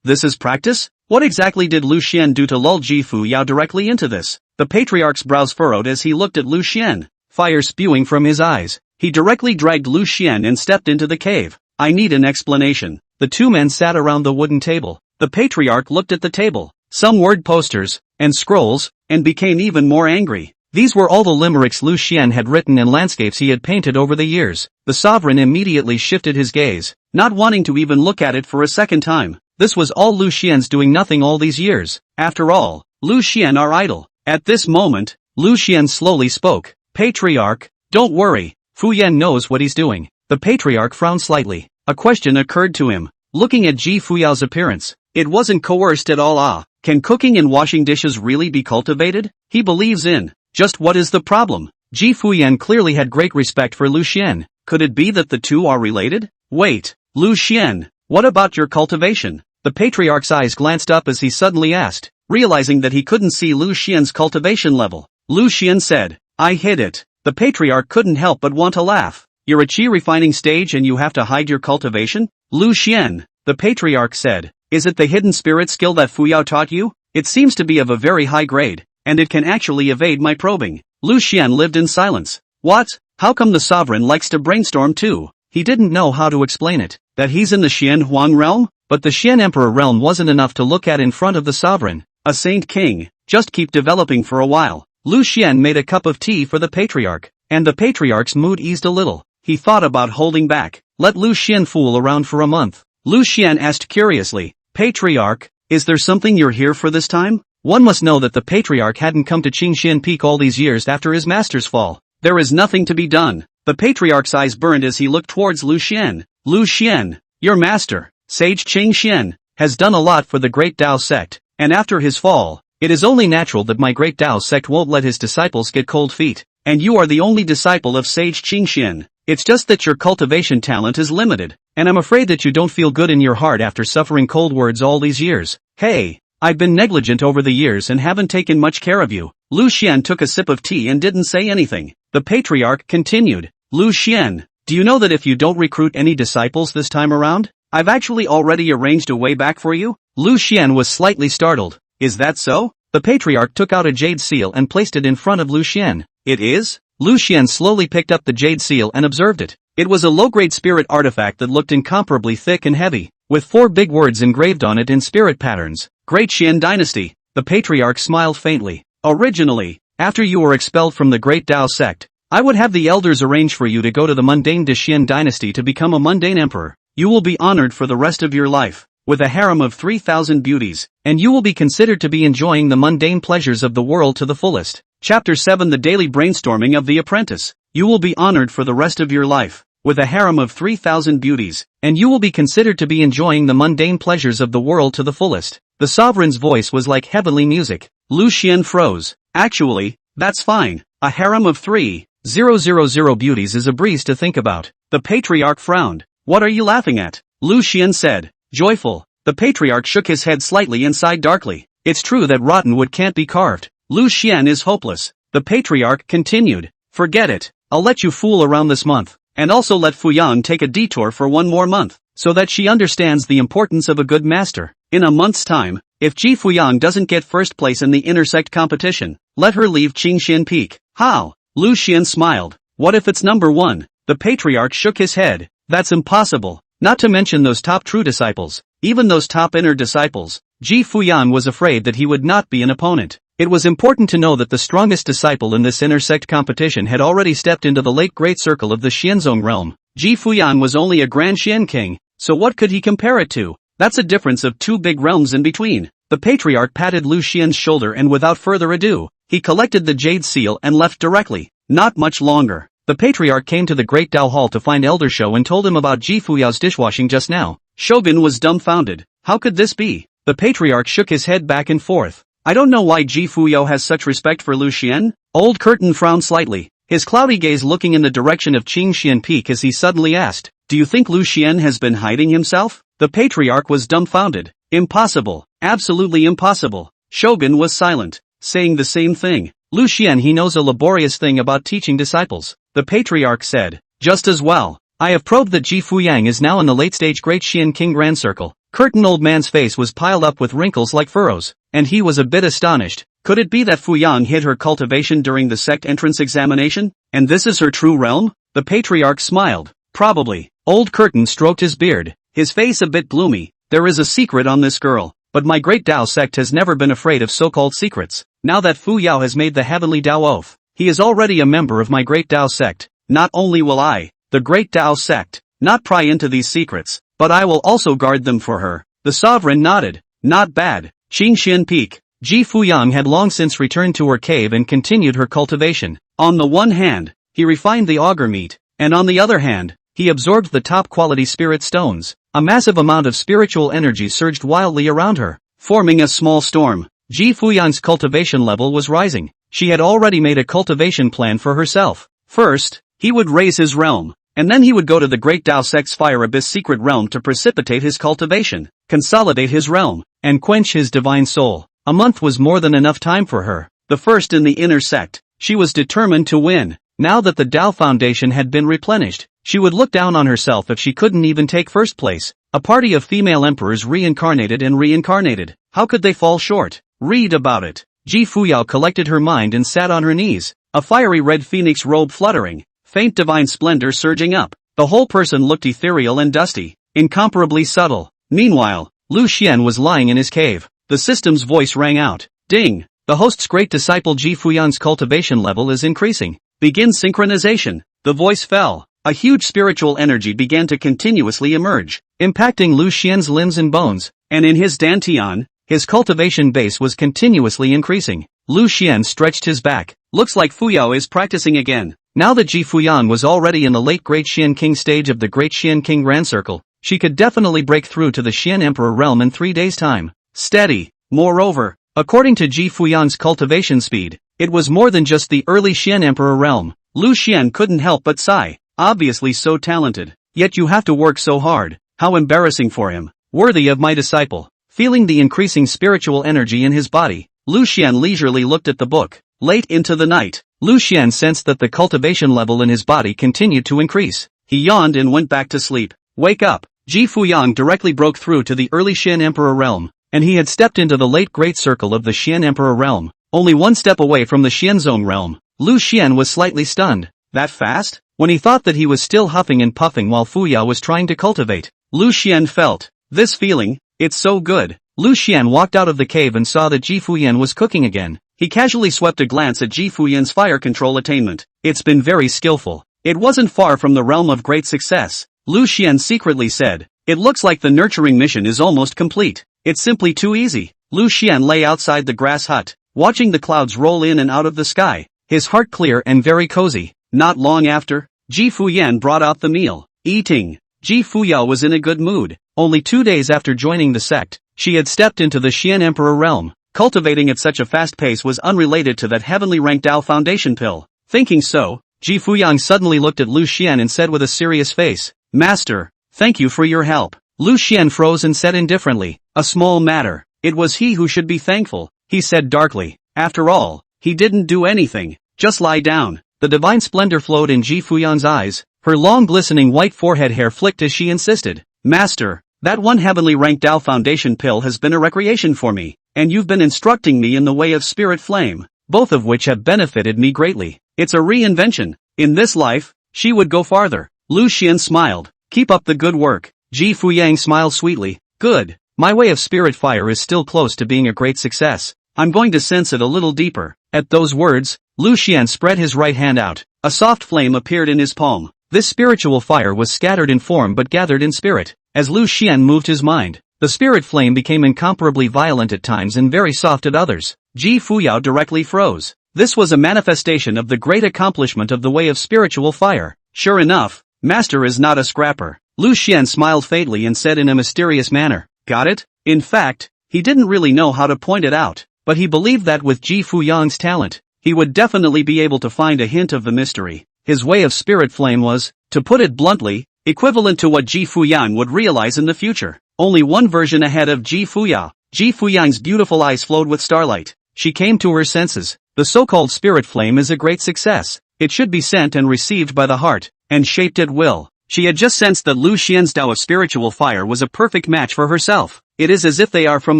Speaker 1: This is practice? What exactly did Lu Xian do to lull Ji Fuyao directly into this? The patriarch's brows furrowed as he looked at Lu Xian, fire spewing from his eyes. He directly dragged Lu Xian and stepped into the cave. I need an explanation. The two men sat around the wooden table. The patriarch looked at the table, some word posters, and scrolls, and became even more angry. These were all the limericks Lu Xian had written and landscapes he had painted over the years. The sovereign immediately shifted his gaze, not wanting to even look at it for a second time. This was all Lu Xian's doing nothing all these years. After all, Lu Xian are idle. At this moment, Lu Xian slowly spoke. Patriarch, don't worry, Fuyan knows what he's doing. The patriarch frowned slightly. A question occurred to him, looking at Ji Fuyao's appearance. It wasn't coerced at all. Can cooking and washing dishes really be cultivated? He believes in. Just what is the problem? Ji Fuyan clearly had great respect for Lu Xian. Could it be that the two are related? Wait, Lu Xian, what about your cultivation? The patriarch's eyes glanced up as he suddenly asked, realizing that he couldn't see Lu Xian's cultivation level. Lu Xian said, I hid it. The patriarch couldn't help but want to laugh. You're a qi refining stage and you have to hide your cultivation? Lu Xian, the patriarch said, is it the hidden spirit skill that Fu Yao taught you? It seems to be of a very high grade, and it can actually evade my probing. Lu Xian lived in silence. What? How come the sovereign likes to brainstorm too? He didn't know how to explain it. That he's in the Xian Huang realm? But the Xian Emperor realm wasn't enough to look at in front of the sovereign. A saint king. Just keep developing for a while. Lu Xian made a cup of tea for the patriarch, and the patriarch's mood eased a little. He thought about holding back. Let Lu Xian fool around for a month. Lu Xian asked curiously, Patriarch, is there something you're here for this time? One must know that the patriarch hadn't come to Qingxian Peak all these years after his master's fall. There is nothing to be done. The patriarch's eyes burned as he looked towards Lu Xian. Lu Xian, your master, Sage Qingxian, has done a lot for the Great Tao sect, and after his fall, it is only natural that my Great Tao sect won't let his disciples get cold feet. And you are the only disciple of Sage Qingxian. It's just that your cultivation talent is limited, and I'm afraid that you don't feel good in your heart after suffering cold words all these years. Hey, I've been negligent over the years and haven't taken much care of you. Lu Xian took a sip of tea and didn't say anything. The patriarch continued, Lu Xian, do you know that if you don't recruit any disciples this time around, I've actually already arranged a way back for you? Lu Xian was slightly startled. Is that so? The patriarch took out a jade seal and placed it in front of Lu Xian. It is? Lu Xian slowly picked up the jade seal and observed it. It was a low-grade spirit artifact that looked incomparably thick and heavy, with 4 big words engraved on it in spirit patterns. Great Xian Dynasty. The patriarch smiled faintly. Originally, after you were expelled from the Great Tao sect, I would have the elders arrange for you to go to the mundane de Xian Dynasty to become a mundane emperor. You will be honored for the rest of your life, with a harem of 3,000 beauties, and you will be considered to be enjoying the mundane pleasures of the world to the fullest. Chapter 7 The Daily Brainstorming of the Apprentice. You will be honored for the rest of your life, with a harem of 3,000 beauties, and you will be considered to be enjoying the mundane pleasures of the world to the fullest. The sovereign's voice was like heavenly music. Lu Xian froze. Actually, that's fine. A harem of 3,000 beauties is a breeze to think about. The patriarch frowned. What are you laughing at? Lu Xian said. Joyful. The patriarch shook his head slightly and sighed darkly. It's true that rotten wood can't be carved. Lu Xian is hopeless. The patriarch continued. Forget it. I'll let you fool around this month, and also let Fu Yang take a detour for 1 more month, so that she understands the importance of a good master. In a month's time, if Ji Fuyang doesn't get first place in the intersect competition, let her leave Qingxian Peak. How? Lu Xian smiled. What if it's number 1? The patriarch shook his head. That's impossible. Not to mention those top true disciples, even those top inner disciples. Ji Fuyang was afraid that he would not be an opponent. It was important to know that the strongest disciple in this intersect competition had already stepped into the late great circle of the Xianzong realm. Ji Fuyang was only a Grand Xian king, so what could he compare it to? That's a difference of 2 big realms in between. The patriarch patted Lu Xian's shoulder and without further ado, he collected the jade seal and left directly. Not much longer. The patriarch came to the Great Tao Hall to find Elder Shou and told him about Ji Fuyao's dishwashing just now. Shogun was dumbfounded. How could this be? The patriarch shook his head back and forth. I don't know why Ji Fuyao has such respect for Lu Xian. Old Curtain frowned slightly, his cloudy gaze looking in the direction of Qingxian Peak as he suddenly asked, do you think Lu Xian has been hiding himself? The patriarch was dumbfounded. Impossible. Absolutely impossible. Shogun was silent, saying the same thing. Lu Xian he knows a laborious thing about teaching disciples. The patriarch said, just as well. I have probed that Ji Fuyang is now in the late-stage Great Xian King Grand Circle. Curtain old man's face was piled up with wrinkles like furrows, and he was a bit astonished. Could it be that Fuyang hid her cultivation during the sect entrance examination, and this is her true realm? The patriarch smiled. Probably. Old Curtain stroked his beard, his face a bit gloomy. There is a secret on this girl, but my Great Tao sect has never been afraid of so-called secrets. Now that Fu Yao has made the heavenly Tao oath, he is already a member of my Great Tao sect. Not only will I, the Great Tao sect, not pry into these secrets, but I will also guard them for her. The sovereign nodded. Not bad. Qingxian Peak. Ji Fuyang had long since returned to her cave and continued her cultivation. On the one hand, he refined the auger meat, and on the other hand, he absorbed the top-quality spirit stones. A massive amount of spiritual energy surged wildly around her, forming a small storm. Ji Fuyang's cultivation level was rising. she had already made a cultivation plan for herself. First, he would raise his realm, and then he would go to the Great Tao Sect's Fire Abyss secret realm to precipitate his cultivation, consolidate his realm, and quench his divine soul. A month was more than enough time for her. The first in the inner sect, she was determined to win. Now that the Tao Foundation had been replenished, she would look down on herself if she couldn't even take first place. A party of female emperors reincarnated and reincarnated. How could they fall short? Read about it. Ji Fuyao collected her mind and sat on her knees, a fiery red phoenix robe fluttering, faint divine splendor surging up. The whole person looked ethereal and dusty, incomparably subtle. Meanwhile, Lu Xian was lying in his cave. The system's voice rang out. Ding! The host's great disciple Ji Fuyang's cultivation level is increasing. Begin synchronization. The voice fell. A huge spiritual energy began to continuously emerge, impacting Lu Xian's limbs and bones, and in his dantian, his cultivation base was continuously increasing. Lu Xian stretched his back. Looks like Fuyao is practicing again. Now that Ji Fuyang was already in the late Great Xian King stage of the Great Xian King Grand Circle, she could definitely break through to the Xian Emperor realm in 3 days' time. Steady. Moreover, according to Ji Fuyang's cultivation speed, it was more than just the early Xian Emperor realm. Lu Xian couldn't help but sigh. Obviously so talented, yet you have to work so hard. How embarrassing for him. Worthy of my disciple. Feeling the increasing spiritual energy in his body, Lu Xian leisurely looked at the book. Late into the night, Lu Xian sensed that the cultivation level in his body continued to increase. He yawned and went back to sleep. Wake up! Ji Fuyang directly broke through to the early Xian Emperor realm, and he had stepped into the late Great Circle of the Xian Emperor realm, only one step away from the Xianzong realm. Lu Xian was slightly stunned. That fast? When he thought that he was still huffing and puffing while Fuyao was trying to cultivate, Lu Xian felt this feeling. It's so good. Lu Xian walked out of the cave and saw that Ji Fuyan was cooking again. He casually swept a glance at Ji Fuyan's fire control attainment. It's been very skillful. It wasn't far from the realm of great success. Lu Xian secretly said, it looks like the nurturing mission is almost complete. It's simply too easy. Lu Xian lay outside the grass hut, watching the clouds roll in and out of the sky, his heart clear and very cozy. Not long after, Ji Fuyan brought out the meal. Eating. Ji Fuyao was in a good mood. Only 2 days after joining the sect, she had stepped into the Xian Emperor realm. Cultivating at such a fast pace was unrelated to that heavenly ranked Tao Foundation pill. Thinking so, Ji Fuyang suddenly looked at Lu Xian and said with a serious face, Master, thank you for your help. Lu Xian froze and said indifferently, a small matter. It was he who should be thankful, he said darkly. After all, he didn't do anything. Just lie down. The divine splendor flowed in Ji Fuyang's eyes. Her long glistening white forehead hair flicked as she insisted. Master, that one heavenly ranked Tao Foundation pill has been a recreation for me, and you've been instructing me in the way of spirit flame, both of which have benefited me greatly. It's a reinvention. In this life, she would go farther. Lu Xian smiled. Keep up the good work. Ji Fuyang smiled sweetly. Good. My way of spirit fire is still close to being a great success. I'm going to sense it a little deeper. At those words, Lu Xian spread his right hand out. A soft flame appeared in his palm. This spiritual fire was scattered in form but gathered in spirit. As Lu Xian moved his mind, the spirit flame became incomparably violent at times and very soft at others. Ji Fuyao directly froze. This was a manifestation of the great accomplishment of the way of spiritual fire. Sure enough, Master is not a scrapper. Lu Xian smiled faintly and said in a mysterious manner, got it? In fact, he didn't really know how to point it out, but he believed that with Ji Fuyang's talent, he would definitely be able to find a hint of the mystery. His way of spirit flame was, to put it bluntly, equivalent to what Ji Fuyang would realize in the future. Only one version ahead of Ji Fuyao. Ji Fuyang's beautiful eyes flowed with starlight. She came to her senses. The so-called spirit flame is a great success. It should be sent and received by the heart, and shaped at will. She had just sensed that Lu Xian's Tao of spiritual fire was a perfect match for herself. It is as if they are from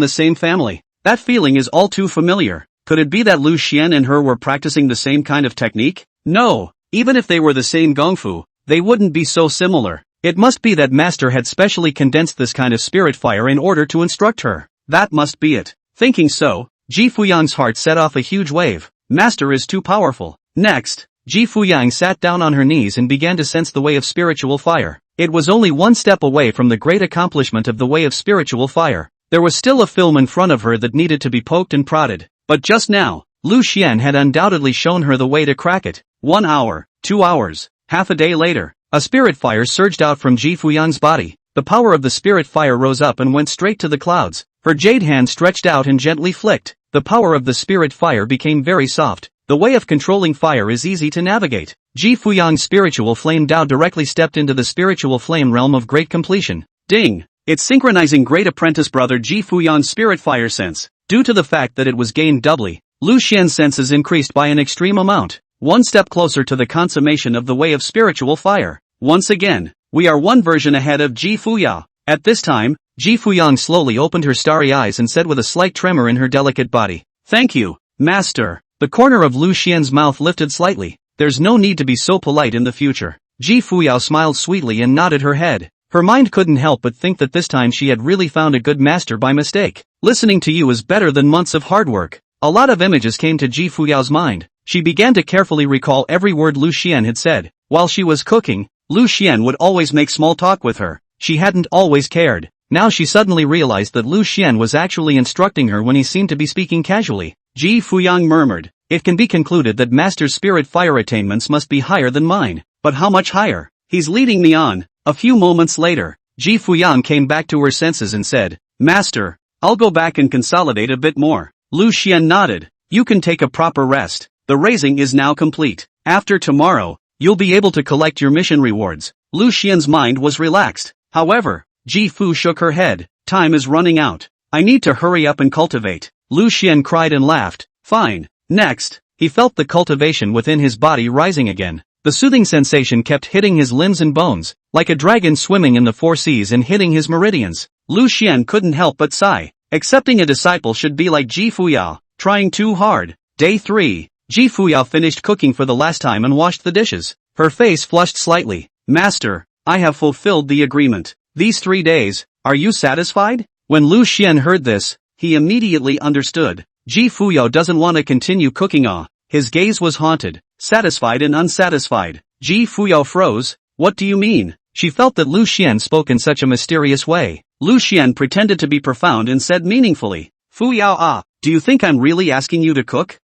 Speaker 1: the same family. That feeling is all too familiar. Could it be that Lu Xian and her were practicing the same kind of technique? No. Even if they were the same gongfu, they wouldn't be so similar. It must be that Master had specially condensed this kind of spirit fire in order to instruct her. That must be it. Thinking so, Ji Fuyang's heart set off a huge wave. Master is too powerful. Next, Ji Fuyang sat down on her knees and began to sense the way of spiritual fire. It was only one step away from the great accomplishment of the way of spiritual fire. There was still a film in front of her that needed to be poked and prodded. But just now, Lu Xian had undoubtedly shown her the way to crack it. 1 hour, 2 hours, half a day later, a spirit fire surged out from Ji Fuyang's body. The power of the spirit fire rose up and went straight to the clouds. Her jade hand stretched out and gently flicked. The power of the spirit fire became very soft, The way of controlling fire is easy to navigate. Ji Fuyang's spiritual flame Dao directly stepped into the spiritual flame realm of great completion. Ding! It's synchronizing great apprentice brother Ji Fuyang's spirit fire sense. Due to the fact that it was gained doubly, Lu Xian's senses increased by an extreme amount. One step closer to the consummation of the way of spiritual fire. Once again, we are one version ahead of Ji Fuyao. At this time, Ji Fuyang slowly opened her starry eyes and said with a slight tremor in her delicate body, "Thank you, Master." The corner of Lu Xian's mouth lifted slightly. There's no need to be so polite in the future. Ji Fuyao smiled sweetly and nodded her head. Her mind couldn't help but think that this time she had really found a good master by mistake. Listening to you is better than months of hard work. A lot of images came to Ji Fuyao's mind. She began to carefully recall every word Lu Xian had said. While she was cooking, Lu Xian would always make small talk with her. She hadn't always cared. Now she suddenly realized that Lu Xian was actually instructing her when he seemed to be speaking casually. Ji Fuyang murmured, "It can be concluded that Master's spirit fire attainments must be higher than mine. But how much higher? He's leading me on." A few moments later, Ji Fuyang came back to her senses and said, "Master, I'll go back and consolidate a bit more." Lu Xian nodded. "You can take a proper rest. The raising is now complete. After tomorrow, you'll be able to collect your mission rewards." Lu Xian's mind was relaxed. However, Ji Fu shook her head. "Time is running out. I need to hurry up and cultivate." Lu Xian cried and laughed. "Fine." Next, he felt the cultivation within his body rising again. The soothing sensation kept hitting his limbs and bones, like a dragon swimming in the four seas and hitting his meridians. Lu Xian couldn't help but sigh. Accepting a disciple should be like Ji Fuyao, trying too hard. Day 3. Ji Fuyao finished cooking for the last time and washed the dishes. Her face flushed slightly. "Master, I have fulfilled the agreement. These 3 days, are you satisfied?" When Lu Xian heard this, he immediately understood. Ji Fuyao doesn't want to continue cooking. His gaze was haunted, satisfied and unsatisfied. Ji Fuyao froze. "What do you mean?" She felt that Lu Xian spoke in such a mysterious way. Lu Xian pretended to be profound and said meaningfully, "Fuyao, do you think I'm really asking you to cook?"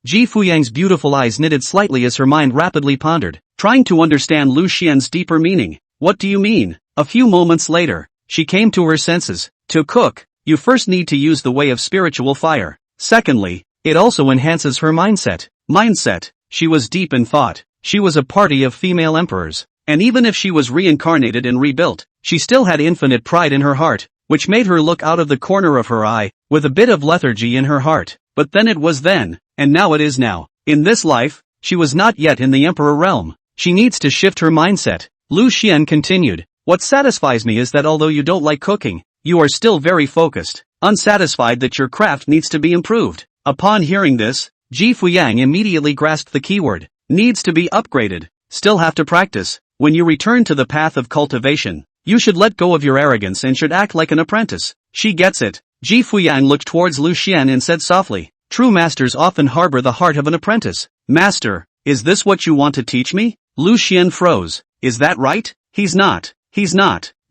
Speaker 1: Ji Fuyang's beautiful eyes knitted slightly as her mind rapidly pondered, trying to understand Lu Xian's deeper meaning. "What do you mean?" A few moments later, she came to her senses. "To cook, you first need to use the way of spiritual fire. Secondly, it also enhances her mindset." Mindset. She was deep in thought. She was a party of female emperors, and even if she was reincarnated and rebuilt, she still had infinite pride in her heart, which made her look out of the corner of her eye, with a bit of lethargy in her heart. But then it was then, and now it is now. In this life, she was not yet in the emperor realm. She needs to shift her mindset. Lu Xian continued, "What satisfies me is that although you don't like cooking, you are still very focused, unsatisfied that your craft needs to be improved." Upon hearing this, Ji Fuyang immediately grasped the keyword. Needs to be upgraded. Still have to practice. When you return to the path of cultivation, you should let go of your arrogance and should act like an apprentice. She gets it. Ji Fuyang looked towards Lu Xian and said softly, "True masters often harbor the heart of an apprentice." "Master, is this what you want to teach me?" Lu Xian froze. "Is that right?" He's not.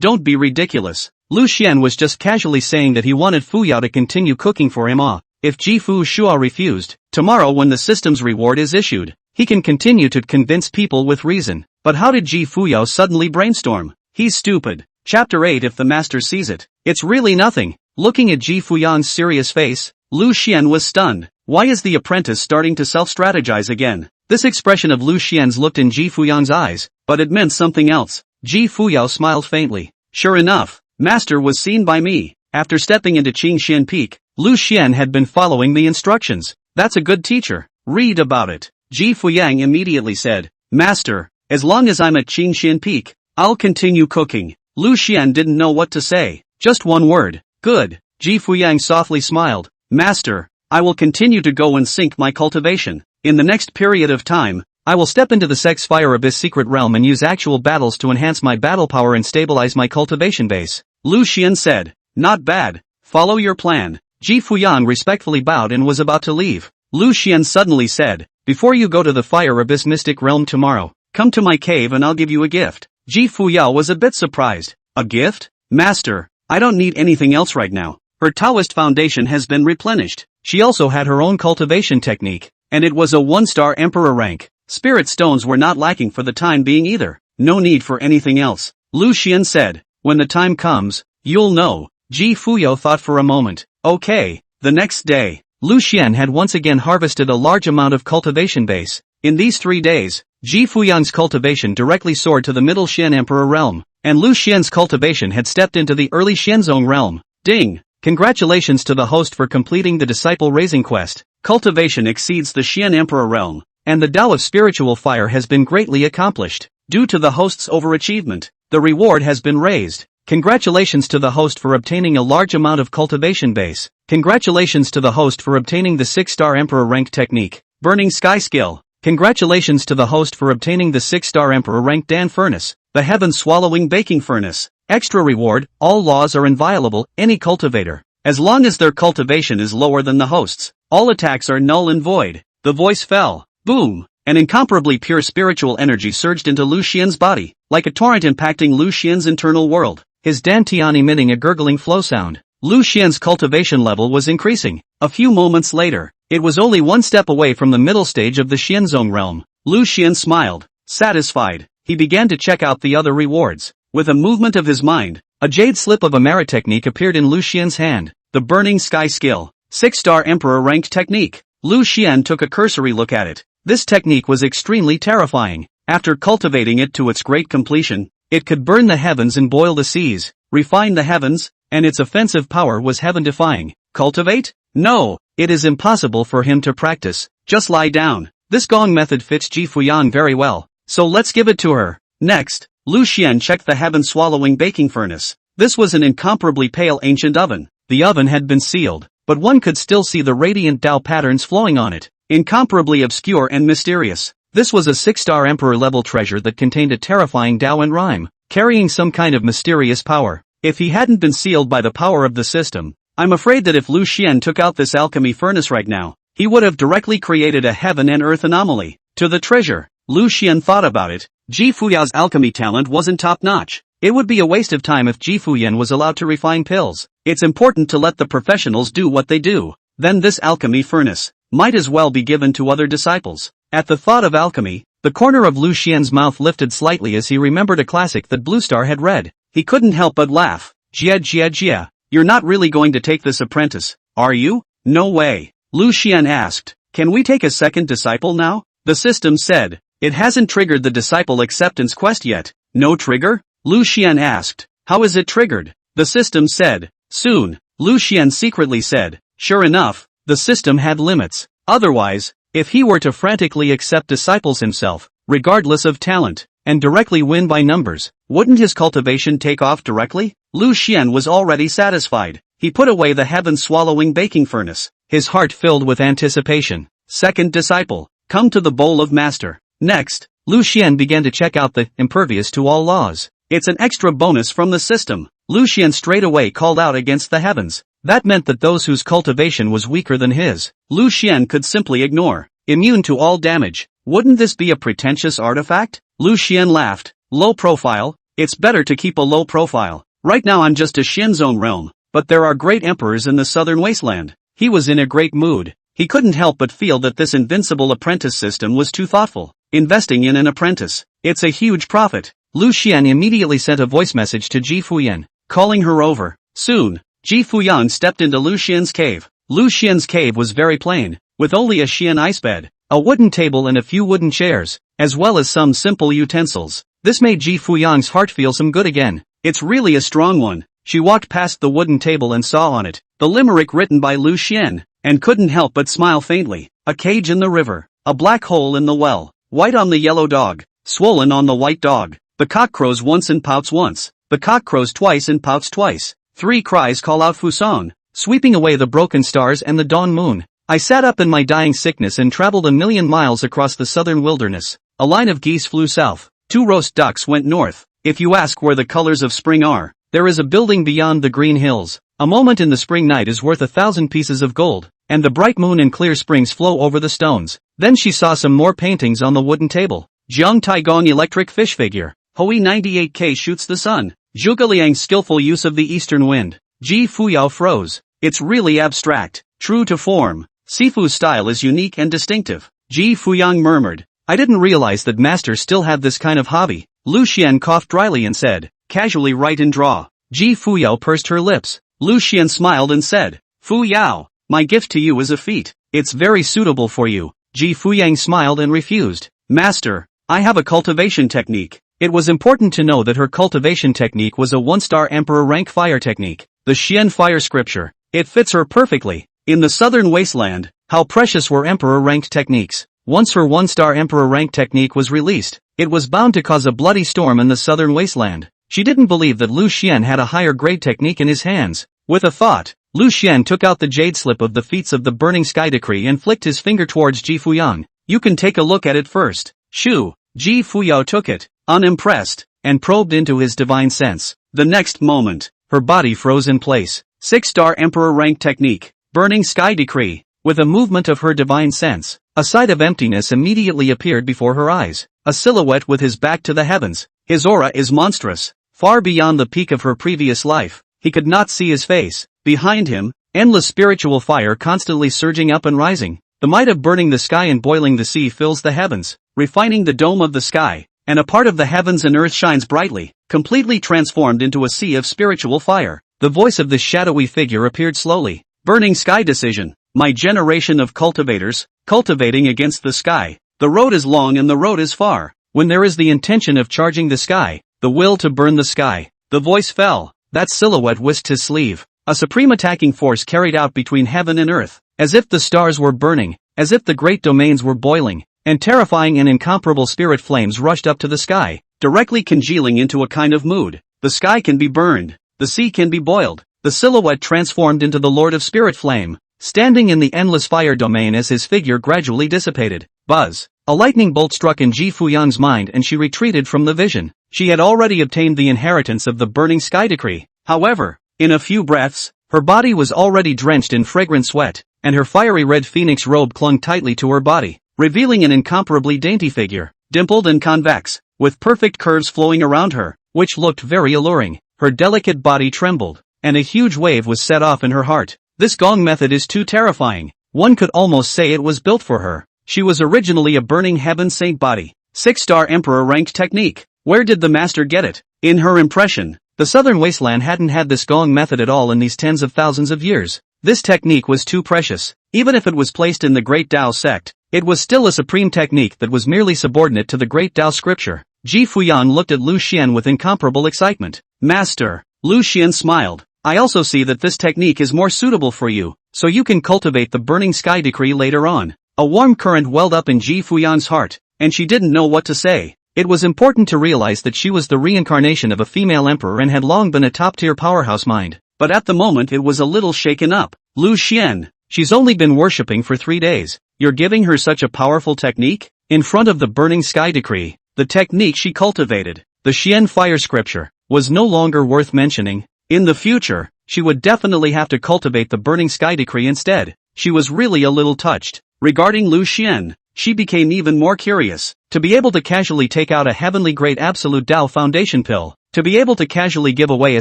Speaker 1: Don't be ridiculous." Lu Xian was just casually saying that he wanted Fuyao to continue cooking for him. If Ji Fu Shua refused, tomorrow when the system's reward is issued, he can continue to convince people with reason. But how did Ji Fuyao suddenly brainstorm? He's stupid. Chapter 8. If the master sees it, it's really nothing. Looking at Ji Fuyang's serious face, Lu Xian was stunned. Why is the apprentice starting to self-strategize again? This expression of Lu Xian's looked in Ji Fuyang's eyes, but it meant something else. Ji Fuyao smiled faintly. Sure enough, master was seen by me. After stepping into Qingshan Peak, Lu Xian had been following the instructions. That's a good teacher. Read about it. Ji Fuyang immediately said, "Master, as long as I'm at Qingshan Peak, I'll continue cooking." Lu Xian didn't know what to say. Just one word. Good. Ji Fuyang softly smiled. "Master, I will continue to go and sink my cultivation. In the next period of time, I will step into the Sex Fire Abyss secret realm and use actual battles to enhance my battle power and stabilize my cultivation base." Lu Xian said, "Not bad. Follow your plan." Ji Fuyang respectfully bowed and was about to leave. Lu Xian suddenly said, "Before you go to the Fire Abyss mystic realm tomorrow, come to my cave and I'll give you a gift." Ji Fuyao was a bit surprised. "A gift? Master, I don't need anything else right now." Her Taoist foundation has been replenished. She also had her own cultivation technique, and it was a 1-star emperor rank. Spirit stones were not lacking for the time being either. No need for anything else. Lu Xian said, "When the time comes, you'll know." Ji Fuyao thought for a moment. Okay. The next day, Lu Xian had once again harvested a large amount of cultivation base. In these 3 days, Ji Fuyang's cultivation directly soared to the Middle Xian Emperor realm, and Lu Xian's cultivation had stepped into the early Xianzong realm. Ding! Congratulations to the host for completing the disciple raising quest. Cultivation exceeds the Xian Emperor realm, and the Tao of spiritual fire has been greatly accomplished. Due to the host's overachievement, the reward has been raised. Congratulations to the host for obtaining a large amount of cultivation base. Congratulations to the host for obtaining the 6-star Emperor rank technique, Burning Sky skill. Congratulations to the host for obtaining the 6-star Emperor rank Dan Furnace, the Heaven Swallowing Baking Furnace. Extra reward, all laws are inviolable, any cultivator, as long as their cultivation is lower than the host's, all attacks are null and void. The voice fell. Boom! An incomparably pure spiritual energy surged into Lu Xian's body, like a torrent impacting Lu Xian's internal world, his dantian emitting a gurgling flow sound. Lu Xian's cultivation level was increasing. A few moments later, it was only one step away from the middle stage of the Xianzong realm. Lu Xian smiled. Satisfied, he began to check out the other rewards. With a movement of his mind, a jade slip of a merit technique appeared in Lu Xian's hand, the Burning Sky skill, 6-star Emperor ranked technique. Lu Xian took a cursory look at it. This technique was extremely terrifying. After cultivating it to its great completion, it could burn the heavens and boil the seas, refine the heavens, and its offensive power was heaven-defying. Cultivate? No, it is impossible for him to practice. Just lie down. This gong method fits Ji Fuyang very well, so let's give it to her. Next, Lu Xian checked the heaven-swallowing baking furnace. This was an incomparably pale ancient oven. The oven had been sealed, but one could still see the radiant Tao patterns flowing on it. Incomparably obscure and mysterious. This was a 6-star Emperor level treasure that contained a terrifying Tao and rhyme, carrying some kind of mysterious power. If he hadn't been sealed by the power of the system, I'm afraid that if Lu Xian took out this alchemy furnace right now, he would have directly created a heaven and earth anomaly. To the treasure, Lu Xian thought about it. Ji Fuyang's alchemy talent wasn't top-notch. It would be a waste of time if Ji Fuyan was allowed to refine pills. It's important to let the professionals do what they do. Then this alchemy furnace might as well be given to other disciples. At the thought of alchemy, the corner of Lu Xian's mouth lifted slightly as he remembered a classic that Blue Star had read. He couldn't help but laugh. Jia, you're not really going to take this apprentice, are you? No way. Lu Xian asked, can we take a second disciple now? The system said, it hasn't triggered the disciple acceptance quest yet. No trigger? Lu Xian asked, how is it triggered? The system said, soon. Lu Xian secretly said, sure enough, the system had limits. Otherwise, if he were to frantically accept disciples himself, regardless of talent, and directly win by numbers, wouldn't his cultivation take off directly? Lu Xian was already satisfied. He put away the heaven-swallowing baking furnace, his heart filled with anticipation. Second disciple, come to the bowl of master. Next, Lu Xian began to check out the impervious to all laws. It's an extra bonus from the system. Lu Xian straight away called out against the heavens. That meant that those whose cultivation was weaker than his, Lu Xian could simply ignore. Immune to all damage. Wouldn't this be a pretentious artifact? Lu Xian laughed. Low profile? It's better to keep a low profile. Right now I'm just a Xianzong realm, but there are great emperors in the southern wasteland. He was in a great mood. He couldn't help but feel that this invincible apprentice system was too thoughtful. Investing in an apprentice. It's a huge profit. Lu Xian immediately sent a voice message to Ji Fuyan, calling her over. Soon, Ji Fuyang stepped into Lu Xian's cave. Lu Xian's cave was very plain, with only a Xian ice bed, a wooden table and a few wooden chairs, as well as some simple utensils. This made Ji Fuyang's heart feel some good again. It's really a strong one. She walked past the wooden table and saw on it the limerick written by Lu Xian, and couldn't help but smile faintly. A cage in the river, a black hole in the well, white on the yellow dog, swollen on the white dog. The cock crows once and pouts once. The cock crows twice and pouts twice. 3 cries call out Fusong, sweeping away the broken stars and the dawn moon. I sat up in my dying sickness and traveled 1,000,000 miles across the southern wilderness. A line of geese flew south. 2 roast ducks went north. If you ask where the colors of spring are, there is a building beyond the green hills. A moment in the spring night is worth 1,000 pieces of gold, and the bright moon and clear springs flow over the stones. Then she saw some more paintings on the wooden table. Jiang Taigong electric fish figure. Hui 98K shoots the sun. Zhuge Liang's skillful use of the eastern wind. Ji Fuyao froze. It's really abstract, true to form. Sifu's style is unique and distinctive. Ji Fuyang murmured. I didn't realize that master still had this kind of hobby. Lu Xian coughed dryly and said, casually write and draw. Ji Fuyao pursed her lips. Lu Xian smiled and said, Fu Yao, My gift to you is a feat. It's very suitable for you. Ji Fuyang smiled and refused. Master, I have a cultivation technique. It was important to know that her cultivation technique was a 1-star emperor rank fire technique. The Xian fire scripture. It fits her perfectly. In the southern wasteland, how precious were emperor ranked techniques. Once her 1-star emperor rank technique was released, it was bound to cause a bloody storm in the southern wasteland. She didn't believe that Lu Xian had a higher grade technique in his hands. With a thought, Lu Xian took out the jade slip of the feats of the burning sky decree and flicked his finger towards Ji Fuyang. You can take a look at it first. Shoo! Ji Fuyao took it, unimpressed, and probed into his divine sense. The next moment, her body froze in place. 6-star emperor rank technique, burning sky decree. With a movement of her divine sense, a sight of emptiness immediately appeared before her eyes. A silhouette with his back to the heavens. His aura is monstrous, far beyond the peak of her previous life. He could not see his face. Behind him, endless spiritual fire constantly surging up and rising. The might of burning the sky and boiling the sea fills the heavens, refining the dome of the sky, and a part of the heavens and earth shines brightly, completely transformed into a sea of spiritual fire. The voice of the shadowy figure appeared slowly. Burning sky decision. My generation of cultivators, cultivating against the sky. The road is long and the road is far. When there is the intention of charging the sky, the will to burn the sky. The voice fell. That silhouette whisked his sleeve. A supreme attacking force carried out between heaven and earth, as if the stars were burning, as if the great domains were boiling, and terrifying and incomparable spirit flames rushed up to the sky, directly congealing into a kind of mood. The sky can be burned. The sea can be boiled. The silhouette transformed into the Lord of Spirit Flame, standing in the endless fire domain as his figure gradually dissipated. Buzz! A lightning bolt struck in Ji Fuyang's mind and she retreated from the vision. She had already obtained the inheritance of the burning sky decree. However, in a few breaths, her body was already drenched in fragrant sweat, and her fiery red phoenix robe clung tightly to her body, revealing an incomparably dainty figure, dimpled and convex, with perfect curves flowing around her, which looked very alluring. Her delicate body trembled, and a huge wave was set off in her heart. This gong method is too terrifying. One could almost say it was built for her. She was originally a burning heaven saint body. 6-star emperor ranked technique. Where did the master get it? In her impression, the southern wasteland hadn't had this gong method at all in these tens of thousands of years. This technique was too precious. Even if it was placed in the Great Tao sect, it was still a supreme technique that was merely subordinate to the Great Tao scripture. Ji Fuyang looked at Lu Xian with incomparable excitement. Master, Lu Xian smiled. I also see that this technique is more suitable for you, so you can cultivate the burning sky decree later on. A warm current welled up in Ji Fuyang's heart, and she didn't know what to say. It was important to realize that she was the reincarnation of a female emperor and had long been a top-tier powerhouse mind, but at the moment it was a little shaken up. Lu Xian, she's only been worshipping for 3 days. You're giving her such a powerful technique? In front of the burning sky decree, the technique she cultivated, the Xian fire scripture, was no longer worth mentioning. In the future, she would definitely have to cultivate the burning sky decree instead. She was really a little touched. Regarding Lu Xian, she became even more curious. To be able to casually take out a heavenly great absolute Tao foundation pill, to be able to casually give away a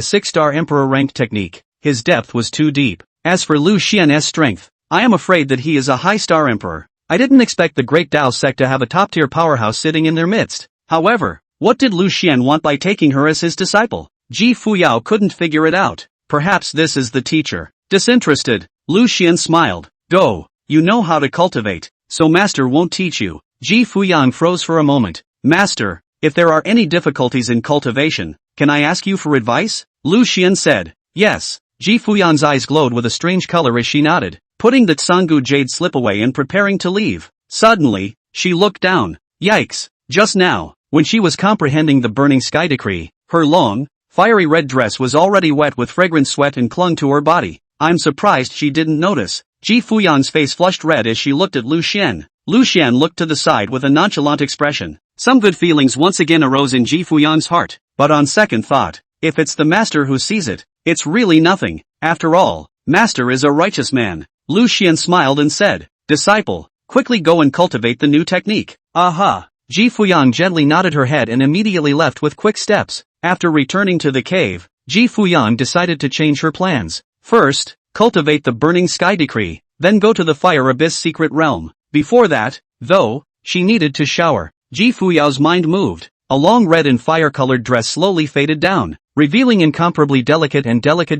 Speaker 1: 6-star emperor ranked technique, his depth was too deep. As for Lu Xian's strength, I am afraid that he is a high-star emperor. I didn't expect the Great Tao sect to have a top-tier powerhouse sitting in their midst. However, what did Lu Xian want by taking her as his disciple? Ji Fuyao couldn't figure it out. Perhaps this is the teacher. Disinterested, Lu Xian smiled. Go, you know how to cultivate, so master won't teach you. Ji Fuyang froze for a moment. Master, if there are any difficulties in cultivation, can I ask you for advice? Lu Xian said. Yes. Ji Fuyang's eyes glowed with a strange color as she nodded, putting the Tsangu jade slip away and preparing to leave. Suddenly, she looked down. Yikes. Just now, when she was comprehending the burning sky decree, her long, fiery red dress was already wet with fragrant sweat and clung to her body. I'm surprised she didn't notice. Ji Fuyang's face flushed red as she looked at Lu Xian. Lu Xian looked to the side with a nonchalant expression. Some good feelings once again arose in Ji Fuyang's heart, but on second thought, if it's the master who sees it, it's really nothing. After all, master is a righteous man. Lu Xian smiled and said, Disciple, quickly go and cultivate the new technique. Aha! Ji Fuyang gently nodded her head and immediately left with quick steps. After returning to the cave, Ji Fuyang decided to change her plans. First, cultivate the burning sky decree, then go to the fire abyss secret realm. Before that, though, she needed to shower. Ji Fuyao's mind moved. A long red and fire-colored dress slowly faded down, revealing incomparably delicate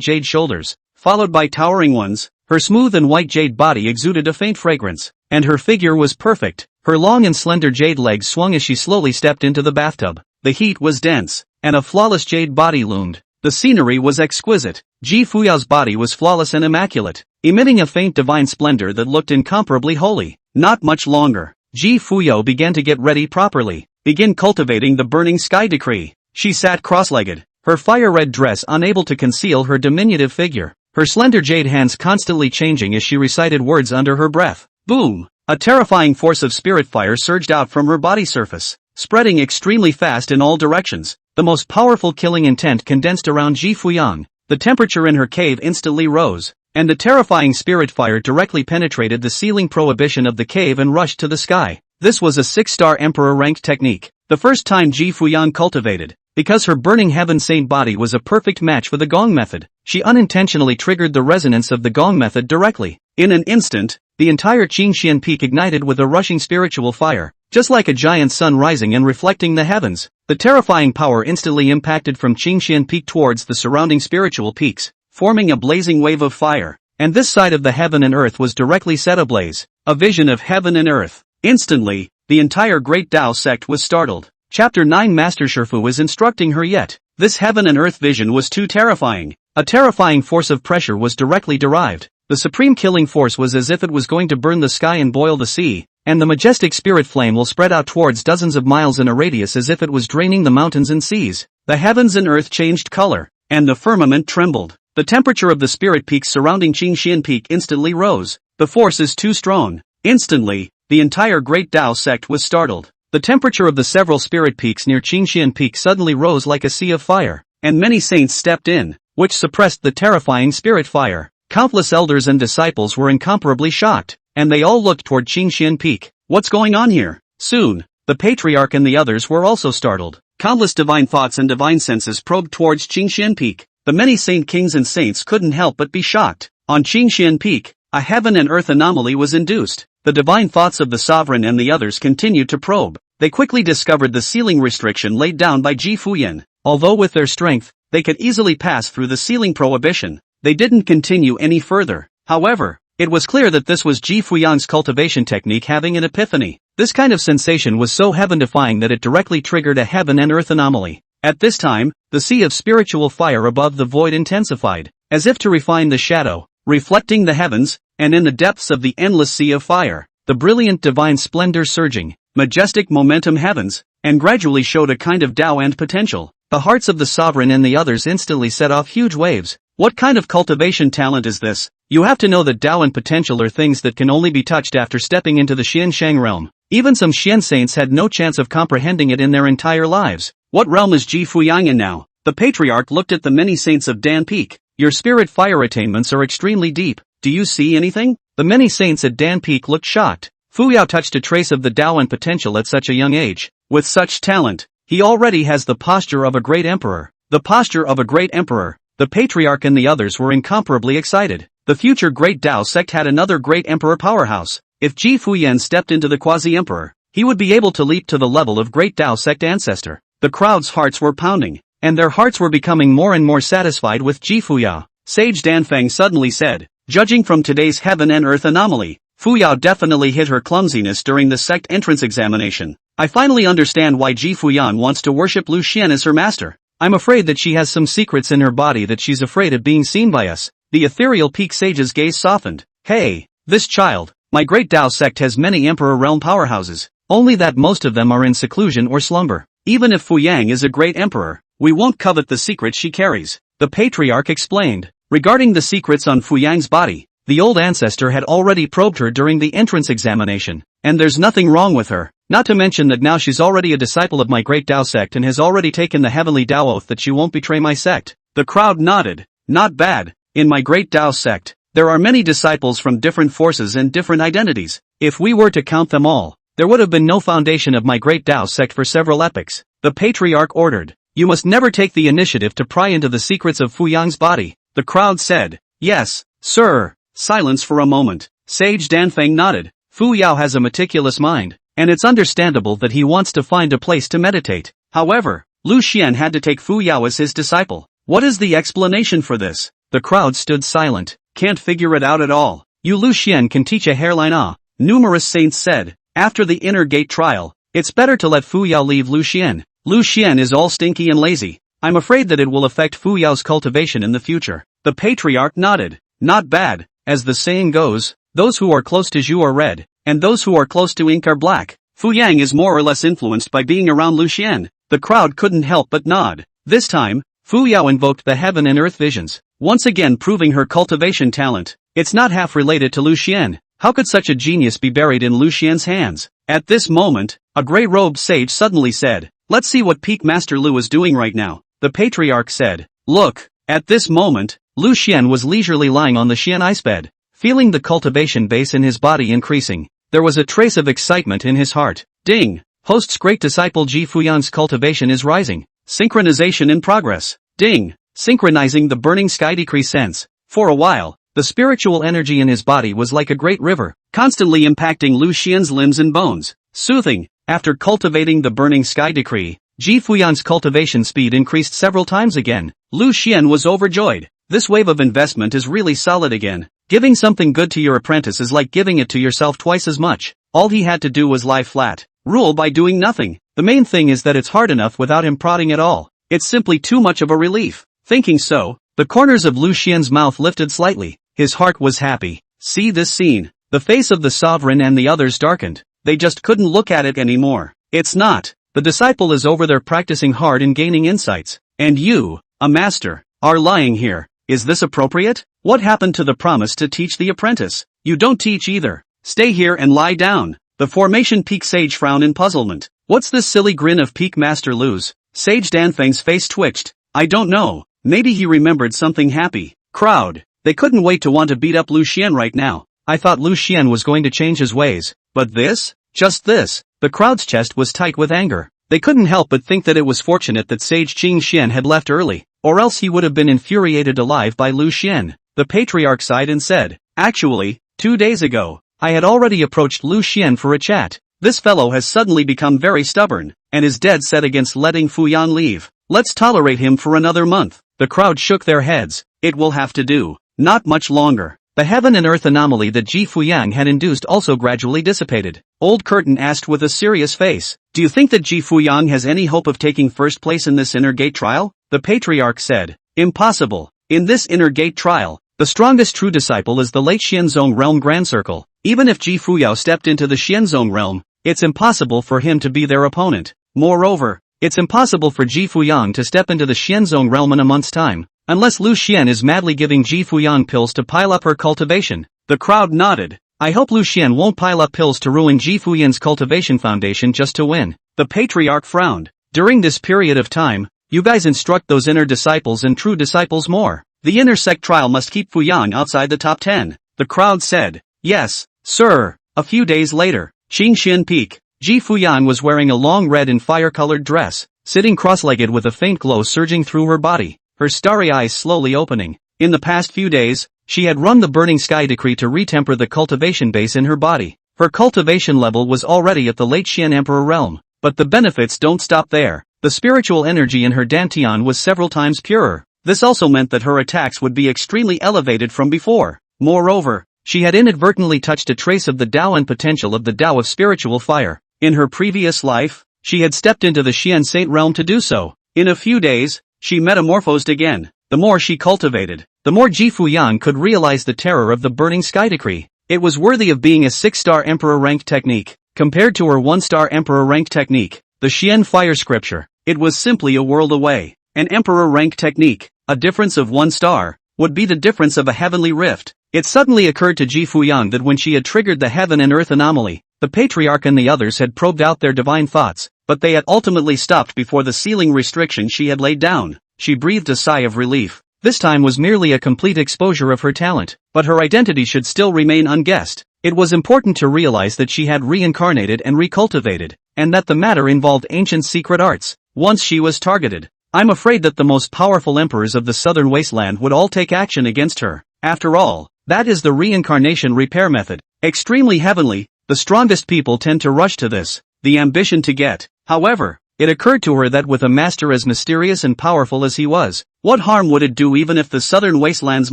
Speaker 1: jade shoulders, followed by towering ones. Her smooth and white jade body exuded a faint fragrance, and her figure was perfect. Her long and slender jade legs swung as she slowly stepped into the bathtub. The heat was dense, and a flawless jade body loomed. The scenery was exquisite. Ji Fuyao's body was flawless and immaculate, emitting a faint divine splendor that looked incomparably holy. Not much longer. Ji Fuyao began to get ready properly. Begin cultivating the burning sky decree. She sat cross-legged, her fire-red dress unable to conceal her diminutive figure, her slender jade hands constantly changing as she recited words under her breath. Boom! A terrifying force of spirit fire surged out from her body surface, spreading extremely fast in all directions. The most powerful killing intent condensed around Ji Fuyang. The temperature in her cave instantly rose, and the terrifying spirit fire directly penetrated the ceiling prohibition of the cave and rushed to the sky. This was a 6-star emperor-ranked technique, the first time Ji Fuyang cultivated. Because her burning heaven saint body was a perfect match for the gong method, she unintentionally triggered the resonance of the gong method directly. In an instant, the entire Qingxian peak ignited with a rushing spiritual fire, just like a giant sun rising and reflecting the heavens. The terrifying power instantly impacted from Qingxian peak towards the surrounding spiritual peaks, forming a blazing wave of fire, and this side of the heaven and earth was directly set ablaze. A vision of heaven and earth. Instantly, the entire Great Tao sect was startled. Chapter 9 Master Shifu is instructing her yet. This heaven and earth vision was too terrifying. A terrifying force of pressure was directly derived. The supreme killing force was as if it was going to burn the sky and boil the sea, and the majestic spirit flame will spread out towards dozens of miles in a radius as if it was draining the mountains and seas. The heavens and earth changed color, and the firmament trembled. The temperature of the spirit peaks surrounding Qingxian Peak instantly rose. The force is too strong. Instantly, the entire Great Tao sect was startled. The temperature of the several spirit peaks near Qingxian Peak suddenly rose like a sea of fire, and many saints stepped in, which suppressed the terrifying spirit fire. Countless elders and disciples were incomparably shocked, and they all looked toward Qingxian Peak. What's going on here? Soon, the patriarch and the others were also startled. Countless divine thoughts and divine senses probed towards Qingxian Peak. The many saint kings and saints couldn't help but be shocked. On Qingxian Peak, a heaven and earth anomaly was induced. The divine thoughts of the sovereign and the others continued to probe. They quickly discovered the ceiling restriction laid down by Ji Fuyan. Although with their strength, they could easily pass through the ceiling prohibition. They didn't continue any further. However, it was clear that this was Ji Fuyang's cultivation technique having an epiphany. This kind of sensation was so heaven-defying that it directly triggered a heaven and earth anomaly. At this time, the sea of spiritual fire above the void intensified, as if to refine the shadow, reflecting the heavens, and in the depths of the endless sea of fire, the brilliant divine splendor surging, majestic momentum heavens, and gradually showed a kind of Tao and potential. The hearts of the sovereign and the others instantly set off huge waves. What kind of cultivation talent is this? You have to know that Tao and potential are things that can only be touched after stepping into the Xian Shang realm. Even some Xian saints had no chance of comprehending it in their entire lives. What realm is Ji Fuyang in now? The patriarch looked at the many saints of Dan Peak. Your spirit fire attainments are extremely deep. Do you see anything? The many saints at Dan Peak looked shocked. Fuyao touched a trace of the Tao and potential at such a young age. With such talent, he already has the posture of a great emperor. The posture of a great emperor. The patriarch and the others were incomparably excited. The future Great Tao sect had another great emperor powerhouse. If Ji Fuyan stepped into the quasi-emperor, he would be able to leap to the level of Great Tao sect ancestor. The crowd's hearts were pounding, and their hearts were becoming more and more satisfied with Ji Fuyao. Sage Danfeng suddenly said, judging from today's heaven and earth anomaly, Fuyao definitely hid her clumsiness during the sect entrance examination. I finally understand why Ji Fuyan wants to worship Lu Xian as her master. I'm afraid that she has some secrets in her body that she's afraid of being seen by us. The ethereal peak sage's gaze softened. Hey, this child, my Great Tao sect has many emperor realm powerhouses, only that most of them are in seclusion or slumber. Even if Fuyang is a great emperor, we won't covet the secrets she carries. The patriarch explained. Regarding the secrets on Fuyang's body, the old ancestor had already probed her during the entrance examination, and there's nothing wrong with her. Not to mention that now she's already a disciple of my Great Tao sect and has already taken the heavenly Tao oath that she won't betray my sect. The crowd nodded. Not bad. In my Great Tao sect, there are many disciples from different forces and different identities. If we were to count them all, there would have been no foundation of my Great Tao sect for several epochs. The patriarch ordered. You must never take the initiative to pry into the secrets of Fuyang's body. The crowd said, yes, sir. Silence for a moment. Sage Danfeng nodded. Fuyao has a meticulous mind, and it's understandable that he wants to find a place to meditate. However, Lu Xian had to take Fuyao as his disciple. What is the explanation for this? The crowd stood silent. Can't figure it out at all. You Lu Xian can teach a hairline numerous saints said. After the inner gate trial, it's better to let Fu Yao leave Lu Xian. Lu Xian is all stinky and lazy. I'm afraid that it will affect Fu Yao's cultivation in the future. The patriarch nodded. Not bad, as the saying goes, those who are close to Zhu are red, and those who are close to ink are black. Fu Yang is more or less influenced by being around Lu Xian. The crowd couldn't help but nod. This time, Fu Yao invoked the heaven and earth visions, once again proving her cultivation talent. It's not half related to Lu Xian. How could such a genius be buried in Lu Xian's hands? At this moment, a gray-robed sage suddenly said, "Let's see what Peak Master Lu is doing right now." The patriarch said, "Look." At this moment, Lu Xian was leisurely lying on the Xian ice bed, feeling the cultivation base in his body increasing. There was a trace of excitement in his heart. Ding! Host's great disciple Ji Fuyan's cultivation is rising. Synchronization in progress. Ding! Synchronizing the burning sky decree sense. For a while, the spiritual energy in his body was like a great river, constantly impacting Lu Xian's limbs and bones. Soothing. After cultivating the burning sky decree, Ji Fuyan's cultivation speed increased several times again. Lu Xian was overjoyed. This wave of investment is really solid again. Giving something good to your apprentice is like giving it to yourself twice as much. All he had to do was lie flat. Rule by doing nothing. The main thing is that it's hard enough without him prodding at all. It's simply too much of a relief. Thinking so, the corners of Lu Xian's mouth lifted slightly. His heart was happy. See this scene. The face of the sovereign and the others darkened. They just couldn't look at it anymore. It's not. The disciple is over there practicing hard and gaining insights. And you, a master, are lying here. Is this appropriate? What happened to the promise to teach the apprentice? You don't teach either. Stay here and lie down. The Formation Peak Sage frowned in puzzlement. What's this silly grin of Peak Master Lu's? Sage Danfeng's face twitched. I don't know. Maybe he remembered something happy. Crowd. They couldn't wait to want to beat up Lu Xian right now. I thought Lu Xian was going to change his ways. But this? Just this. The crowd's chest was tight with anger. They couldn't help but think that it was fortunate that Sage Qing Xian had left early, or else he would have been infuriated alive by Lu Xian. The patriarch sighed and said, "Actually, 2 days ago, I had already approached Lu Xian for a chat. This fellow has suddenly become very stubborn, and is dead set against letting Fu Yan leave. Let's tolerate him for another month." The crowd shook their heads. It will have to do. Not much longer. The heaven and earth anomaly that Ji Fuyang had induced also gradually dissipated. Old Curtain asked with a serious face, "Do you think that Ji Fuyang has any hope of taking first place in this inner gate trial?" The patriarch said, "Impossible. In this inner gate trial, the strongest true disciple is the late Xianzong realm Grand Circle. Even if Ji Fuyao stepped into the Xianzong realm, it's impossible for him to be their opponent. Moreover, it's impossible for Ji Fuyang to step into the Xianzong realm in a month's time, unless Lu Xian is madly giving Ji Fuyang pills to pile up her cultivation." The crowd nodded. "I hope Lu Xian won't pile up pills to ruin Ji Fuyan's cultivation foundation just to win." The patriarch frowned. "During this period of time, you guys instruct those inner disciples and true disciples more. The inner sect trial must keep Fuyang outside the top 10. The crowd said, "Yes, sir." A few days later, Qingxian Peak. Ji Fuyang was wearing a long red and fire-colored dress, sitting cross-legged with a faint glow surging through her body, her starry eyes slowly opening. In the past few days, she had run the burning sky decree to retemper the cultivation base in her body. Her cultivation level was already at the late Xian Emperor realm, but the benefits don't stop there. The spiritual energy in her dantian was several times purer. This also meant that her attacks would be extremely elevated from before. Moreover, she had inadvertently touched a trace of the Tao and potential of the Tao of spiritual fire. In her previous life, she had stepped into the Xian Saint realm to do so. In a few days, she metamorphosed again. The more she cultivated, the more Ji Fuyang could realize the terror of the burning sky decree. It was worthy of being a 6-star emperor ranked technique. Compared to her 1-star emperor ranked technique, the Xian fire scripture, it was simply a world away. An emperor rank technique, a difference of 1 star, would be the difference of a heavenly rift. It suddenly occurred to Ji Fuyang that when she had triggered the heaven and earth anomaly, the patriarch and the others had probed out their divine thoughts, but they had ultimately stopped before the ceiling restriction she had laid down. She breathed a sigh of relief. This time was merely a complete exposure of her talent, but her identity should still remain unguessed. It was important to realize that she had reincarnated and recultivated, and that the matter involved ancient secret arts. Once she was targeted, I'm afraid that the most powerful emperors of the southern wasteland would all take action against her. After all, that is the reincarnation repair method. Extremely heavenly, the strongest people tend to rush to this, the ambition to get. However, It occurred to her that with a master as mysterious and powerful as he was, what harm would it do even if the southern wasteland's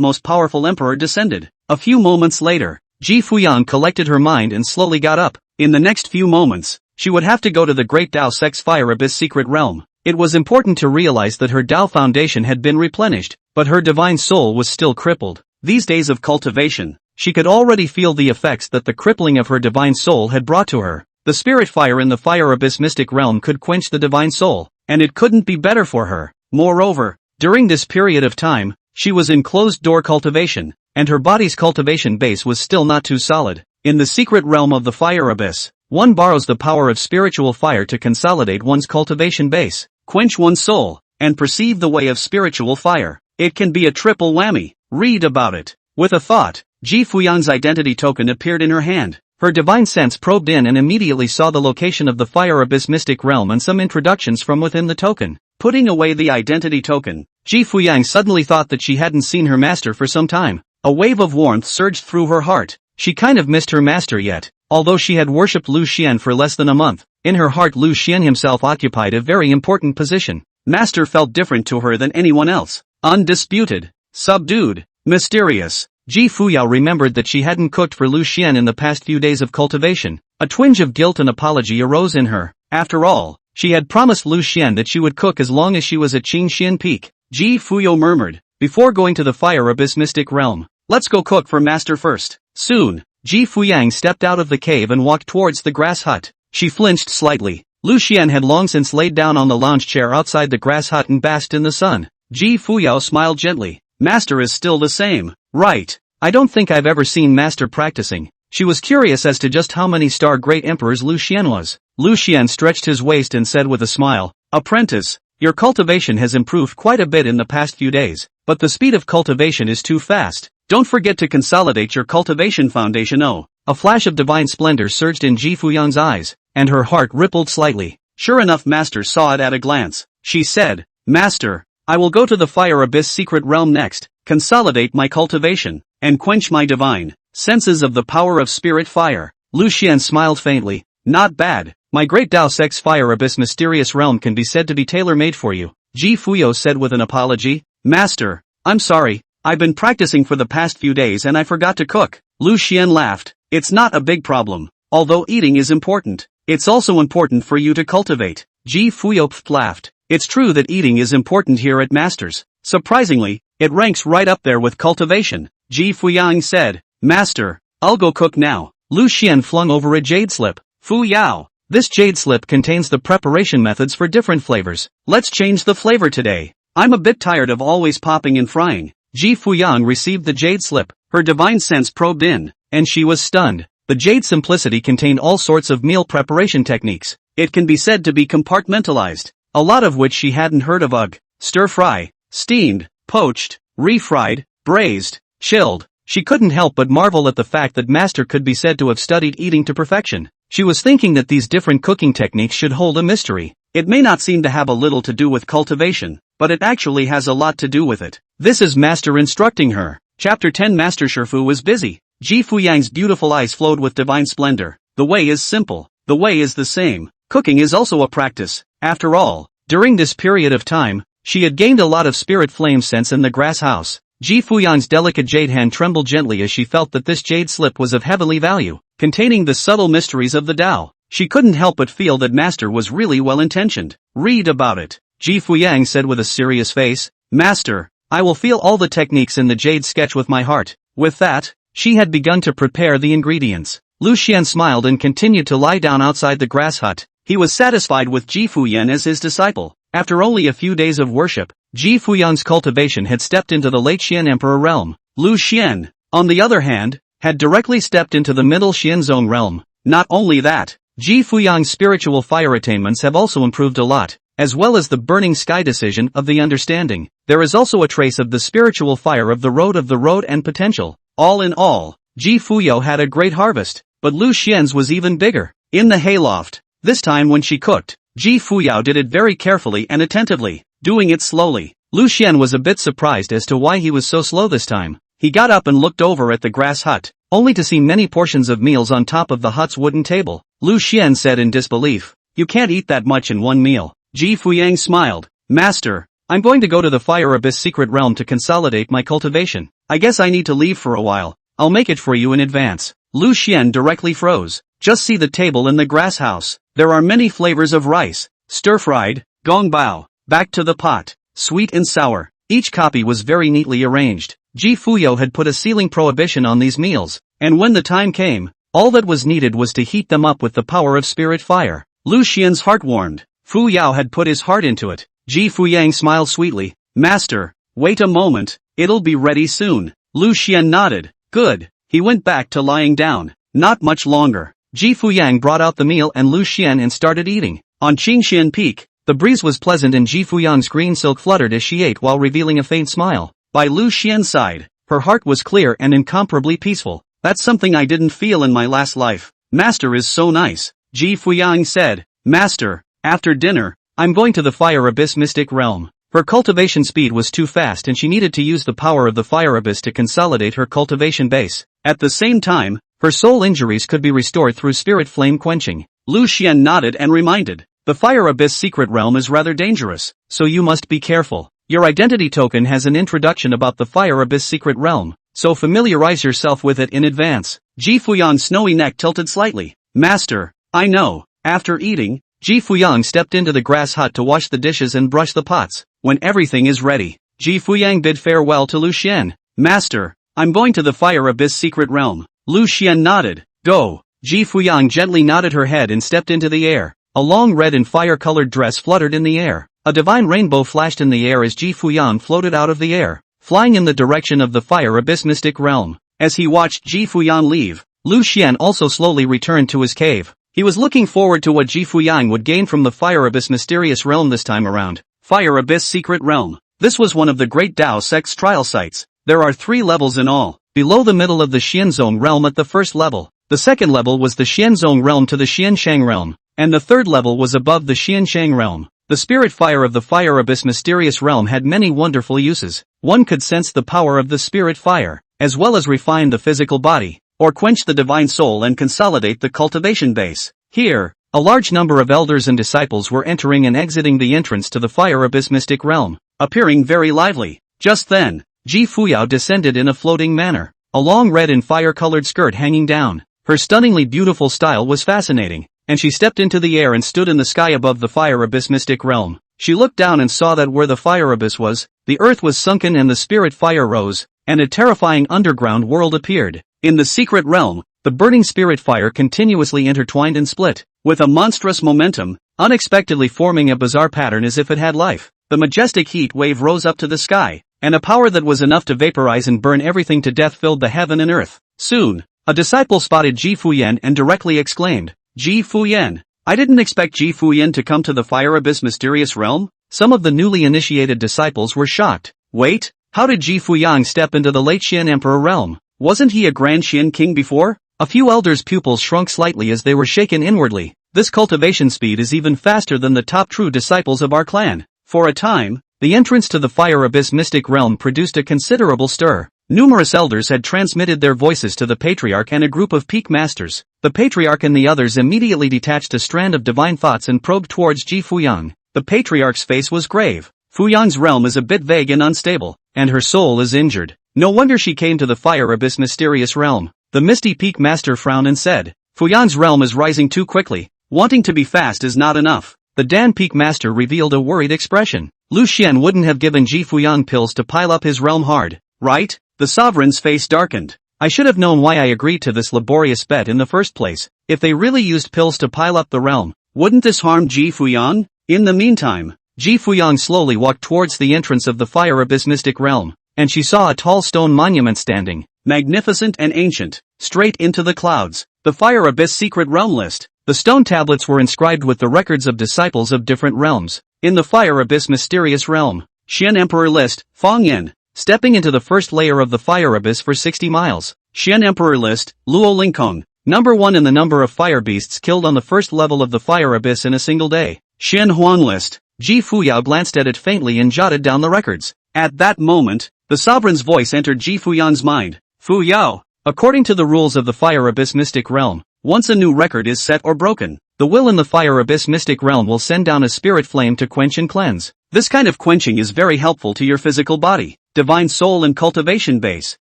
Speaker 1: most powerful emperor descended? A few moments later, Ji Fuyang collected her mind and slowly got up. In the next few moments, she would have to go to the Great Dao Sect's Fire Abyss secret realm. It was important to realize that her Dao foundation had been replenished, but her divine soul was still crippled. These days of cultivation, she could already feel the effects that the crippling of her divine soul had brought to her. The spirit fire in the Fire Abyss mystic realm could quench the divine soul, and it couldn't be better for her. Moreover, during this period of time, she was in closed-door cultivation, and her body's cultivation base was still not too solid. In the secret realm of the Fire Abyss, one borrows the power of spiritual fire to consolidate one's cultivation base, quench one's soul, and perceive the way of spiritual fire. It can be a triple whammy. Read about it. With a thought, Ji Fuyang's identity token appeared in her hand. Her divine sense probed in and immediately saw the location of the Fire Abyss mystic realm and some introductions from within the token. Putting away the identity token, Ji Fuyang suddenly thought that she hadn't seen her master for some time. A wave of warmth surged through her heart. She kind of missed her master yet. Although she had worshipped Lu Xian for less than a month, in her heart Lu Xian himself occupied a very important position. Master felt different to her than anyone else. Undisputed, subdued, mysterious. Ji Fuyao remembered that she hadn't cooked for Lu Xian in the past few days of cultivation. A twinge of guilt and apology arose in her. After all, she had promised Lu Xian that she would cook as long as she was at Qingxian Peak. Ji Fuyao murmured, before going to the Fire Abyss mystic realm, "Let's go cook for master first." Soon, Ji Fuyang stepped out of the cave and walked towards the grass hut. She flinched slightly. Lu Xian had long since laid down on the lounge chair outside the grass hut and basked in the sun. Ji Fuyao smiled gently. Master is still the same, right? I don't think I've ever seen Master practicing. She was curious as to just how many star great emperors Lu Xian was. Lu Xian stretched his waist and said with a smile, "Apprentice, your cultivation has improved quite a bit in the past few days, but the speed of cultivation is too fast. Don't forget to consolidate your cultivation foundation." Oh. A flash of divine splendor surged in Ji Fuyang's eyes, and her heart rippled slightly. Sure enough, Master saw it at a glance. She said, "Master, I will go to the Fire Abyss secret realm next, consolidate my cultivation, and quench my divine senses of the power of spirit fire." Lu Xian smiled faintly. "Not bad. My great Dao Sect's Fire Abyss mysterious realm can be said to be tailor-made for you," Ji Fuyao said with an apology. "Master, I'm sorry, I've been practicing for the past few days and I forgot to cook." Lu Xian laughed. "It's not a big problem. Although eating is important, it's also important for you to cultivate." Ji Fuyao laughed. "It's true that eating is important here at Master's. Surprisingly, it ranks right up there with cultivation." Ji Fuyang said, "Master, I'll go cook now." Lu Xian flung over a jade slip. "Fu Yao, this jade slip contains the preparation methods for different flavors. Let's change the flavor today. I'm a bit tired of always popping and frying." Ji Fuyang received the jade slip. Her divine sense probed in, and she was stunned. The jade simplicity contained all sorts of meal preparation techniques. It can be said to be compartmentalized, a lot of which she hadn't heard of. Stir-fry, steamed, poached, refried, braised, chilled. She couldn't help but marvel at the fact that Master could be said to have studied eating to perfection. She was thinking that these different cooking techniques should hold a mystery. It may not seem to have a little to do with cultivation, but it actually has a lot to do with it. This is Master instructing her. Chapter 10. Master Shifu was busy. Ji Fuyang's beautiful eyes flowed with divine splendor. The way is simple. The way is the same. Cooking is also a practice. After all, during this period of time, she had gained a lot of spirit flame sense in the grass house. Ji Fuyang's delicate jade hand trembled gently as she felt that this jade slip was of heavenly value, containing the subtle mysteries of the Tao. She couldn't help but feel that Master was really well-intentioned. "Read about it," Ji Fuyang said with a serious face. "Master, I will feel all the techniques in the jade sketch with my heart." With that, she had begun to prepare the ingredients. Lu Xian smiled and continued to lie down outside the grass hut. He was satisfied with Ji Fuyang as his disciple. After only a few days of worship, Ji Fuyang's cultivation had stepped into the late Xian Emperor realm. Lu Xian, on the other hand, had directly stepped into the middle Xian Zone realm. Not only that, Ji Fuyang's spiritual fire attainments have also improved a lot, as well as the burning sky decision of the understanding. There is also a trace of the spiritual fire of the road and potential. All in all, Ji Fuyao had a great harvest, but Lu Xian's was even bigger. In the hayloft, this time when she cooked, Ji Fuyao did it very carefully and attentively, doing it slowly. Lu Xian was a bit surprised as to why he was so slow this time. He got up and looked over at the grass hut, only to see many portions of meals on top of the hut's wooden table. Lu Xian said in disbelief, You can't eat that much in one meal. Ji Fuyang smiled. Master, I'm going to go to the Fire Abyss Secret Realm to consolidate my cultivation. I guess I need to leave for a while. I'll make it for you in advance. Lu Xian directly froze. Just see the table in the grass house. There are many flavors of rice. Stir-fried, gong bao, back to the pot, sweet and sour. Each copy was very neatly arranged. Ji Fuyo had put a ceiling prohibition on these meals, and when the time came, all that was needed was to heat them up with the power of spirit fire. Lu Xian's heart warmed. Fu Yao had put his heart into it. Ji Fuyang smiled sweetly. Master, wait a moment, it'll be ready soon. Lu Xian nodded. Good. He went back to lying down. Not much longer. Ji Fuyang brought out the meal and Lu Xian and started eating. On Qingxian Peak, the breeze was pleasant and Ji Fuyang's green silk fluttered as she ate while revealing a faint smile. By Lu Xian's side, her heart was clear and incomparably peaceful. That's something I didn't feel in my last life. Master is so nice. Ji Fuyang said. Master, after dinner, I'm going to the Fire Abyss Mystic Realm. Her cultivation speed was too fast and she needed to use the power of the Fire Abyss to consolidate her cultivation base. At the same time, her soul injuries could be restored through spirit flame quenching. Lu Xian nodded and reminded. The Fire Abyss Secret Realm is rather dangerous, so you must be careful. Your identity token has an introduction about the Fire Abyss Secret Realm, so familiarize yourself with it in advance. Ji Fuyang's snowy neck tilted slightly. Master, I know. After eating, Ji Fuyang stepped into the grass hut to wash the dishes and brush the pots. When everything is ready, Ji Fuyang bid farewell to Lu Xian. Master, I'm going to the Fire Abyss Secret Realm. Lu Xian nodded. Go. Ji Fuyang gently nodded her head and stepped into the air. A long red and fire-colored dress fluttered in the air. A divine rainbow flashed in the air as Ji Fuyang floated out of the air, flying in the direction of the Fire Abyss Mystic Realm. As he watched Ji Fuyang leave, Lu Xian also slowly returned to his cave. He was looking forward to what Ji Fuyang would gain from the Fire Abyss Mysterious Realm this time around. Fire Abyss Secret Realm. This was one of the great Dao sect's trial sites. There are 3 levels in all. Below the middle of the Xianzong realm at the first level. The second level was the Xianzong realm to the Xianshang realm. And the third level was above the Xianshang realm. The spirit fire of the Fire Abyss Mysterious Realm had many wonderful uses. One could sense the power of the spirit fire, as well as refine the physical body, or quench the divine soul and consolidate the cultivation base. Here, a large number of elders and disciples were entering and exiting the entrance to the Fire Abyss Mystic Realm, appearing very lively. Just then, Ji Fuyao descended in a floating manner, a long red and fire-colored skirt hanging down. Her stunningly beautiful style was fascinating, and she stepped into the air and stood in the sky above the Fire Abyss Mystic Realm. She looked down and saw that where the Fire Abyss was, the earth was sunken and the spirit fire rose, and a terrifying underground world appeared. In the secret realm, the burning spirit fire continuously intertwined and split, with a monstrous momentum, unexpectedly forming a bizarre pattern as if it had life. The majestic heat wave rose up to the sky, and a power that was enough to vaporize and burn everything to death filled the heaven and earth. Soon, a disciple spotted Ji Fuyan and directly exclaimed, Ji Fuyan, I didn't expect Ji Fuyan to come to the Fire Abyss Mysterious Realm. Some of the newly initiated disciples were shocked. Wait, how did Ji Fuyang step into the late Xian Emperor realm? Wasn't he a Grand Xian King before? A few elders' pupils shrunk slightly as they were shaken inwardly. This cultivation speed is even faster than the top true disciples of our clan. For a time, the entrance to the Fire Abyss Mystic Realm produced a considerable stir. Numerous elders had transmitted their voices to the Patriarch and a group of peak masters. The Patriarch and the others immediately detached a strand of divine thoughts and probed towards Ji Fuyang. The Patriarch's face was grave. Fuyang's realm is a bit vague and unstable, and her soul is injured. No wonder she came to the Fire Abyss Mysterious Realm. The Misty Peak Master frowned and said, Fuyang's realm is rising too quickly. Wanting to be fast is not enough. The Dan Peak Master revealed a worried expression. Lu Xian wouldn't have given Ji Fuyang pills to pile up his realm hard, right? The sovereign's face darkened. I should have known why I agreed to this laborious bet in the first place. If they really used pills to pile up the realm, wouldn't this harm Ji Fuyang? In the meantime, Ji Fuyang slowly walked towards the entrance of the Fire Abyss Mystic Realm, and she saw a tall stone monument standing, magnificent and ancient, straight into the clouds. The Fire Abyss Secret Realm List. The stone tablets were inscribed with the records of disciples of different realms. In the Fire Abyss Mysterious Realm, Xian Emperor List, Fang Yin. Stepping into the first layer of the Fire Abyss for 60 miles. Xian Emperor List, Luo Lingkong. Number 1 in the number of fire beasts killed on the first level of the Fire Abyss in a single day. Xian Huan List. Ji Fuyao glanced at it faintly and jotted down the records. At that moment, the sovereign's voice entered Ji Fuyang's mind. Fu Yao. According to the rules of the Fire Abyss Mystic Realm, Once a new record is set or broken, the will in the Fire Abyss Mystic Realm will send down a spirit flame to quench and cleanse. This kind of quenching is very helpful to your physical body, divine soul and cultivation base.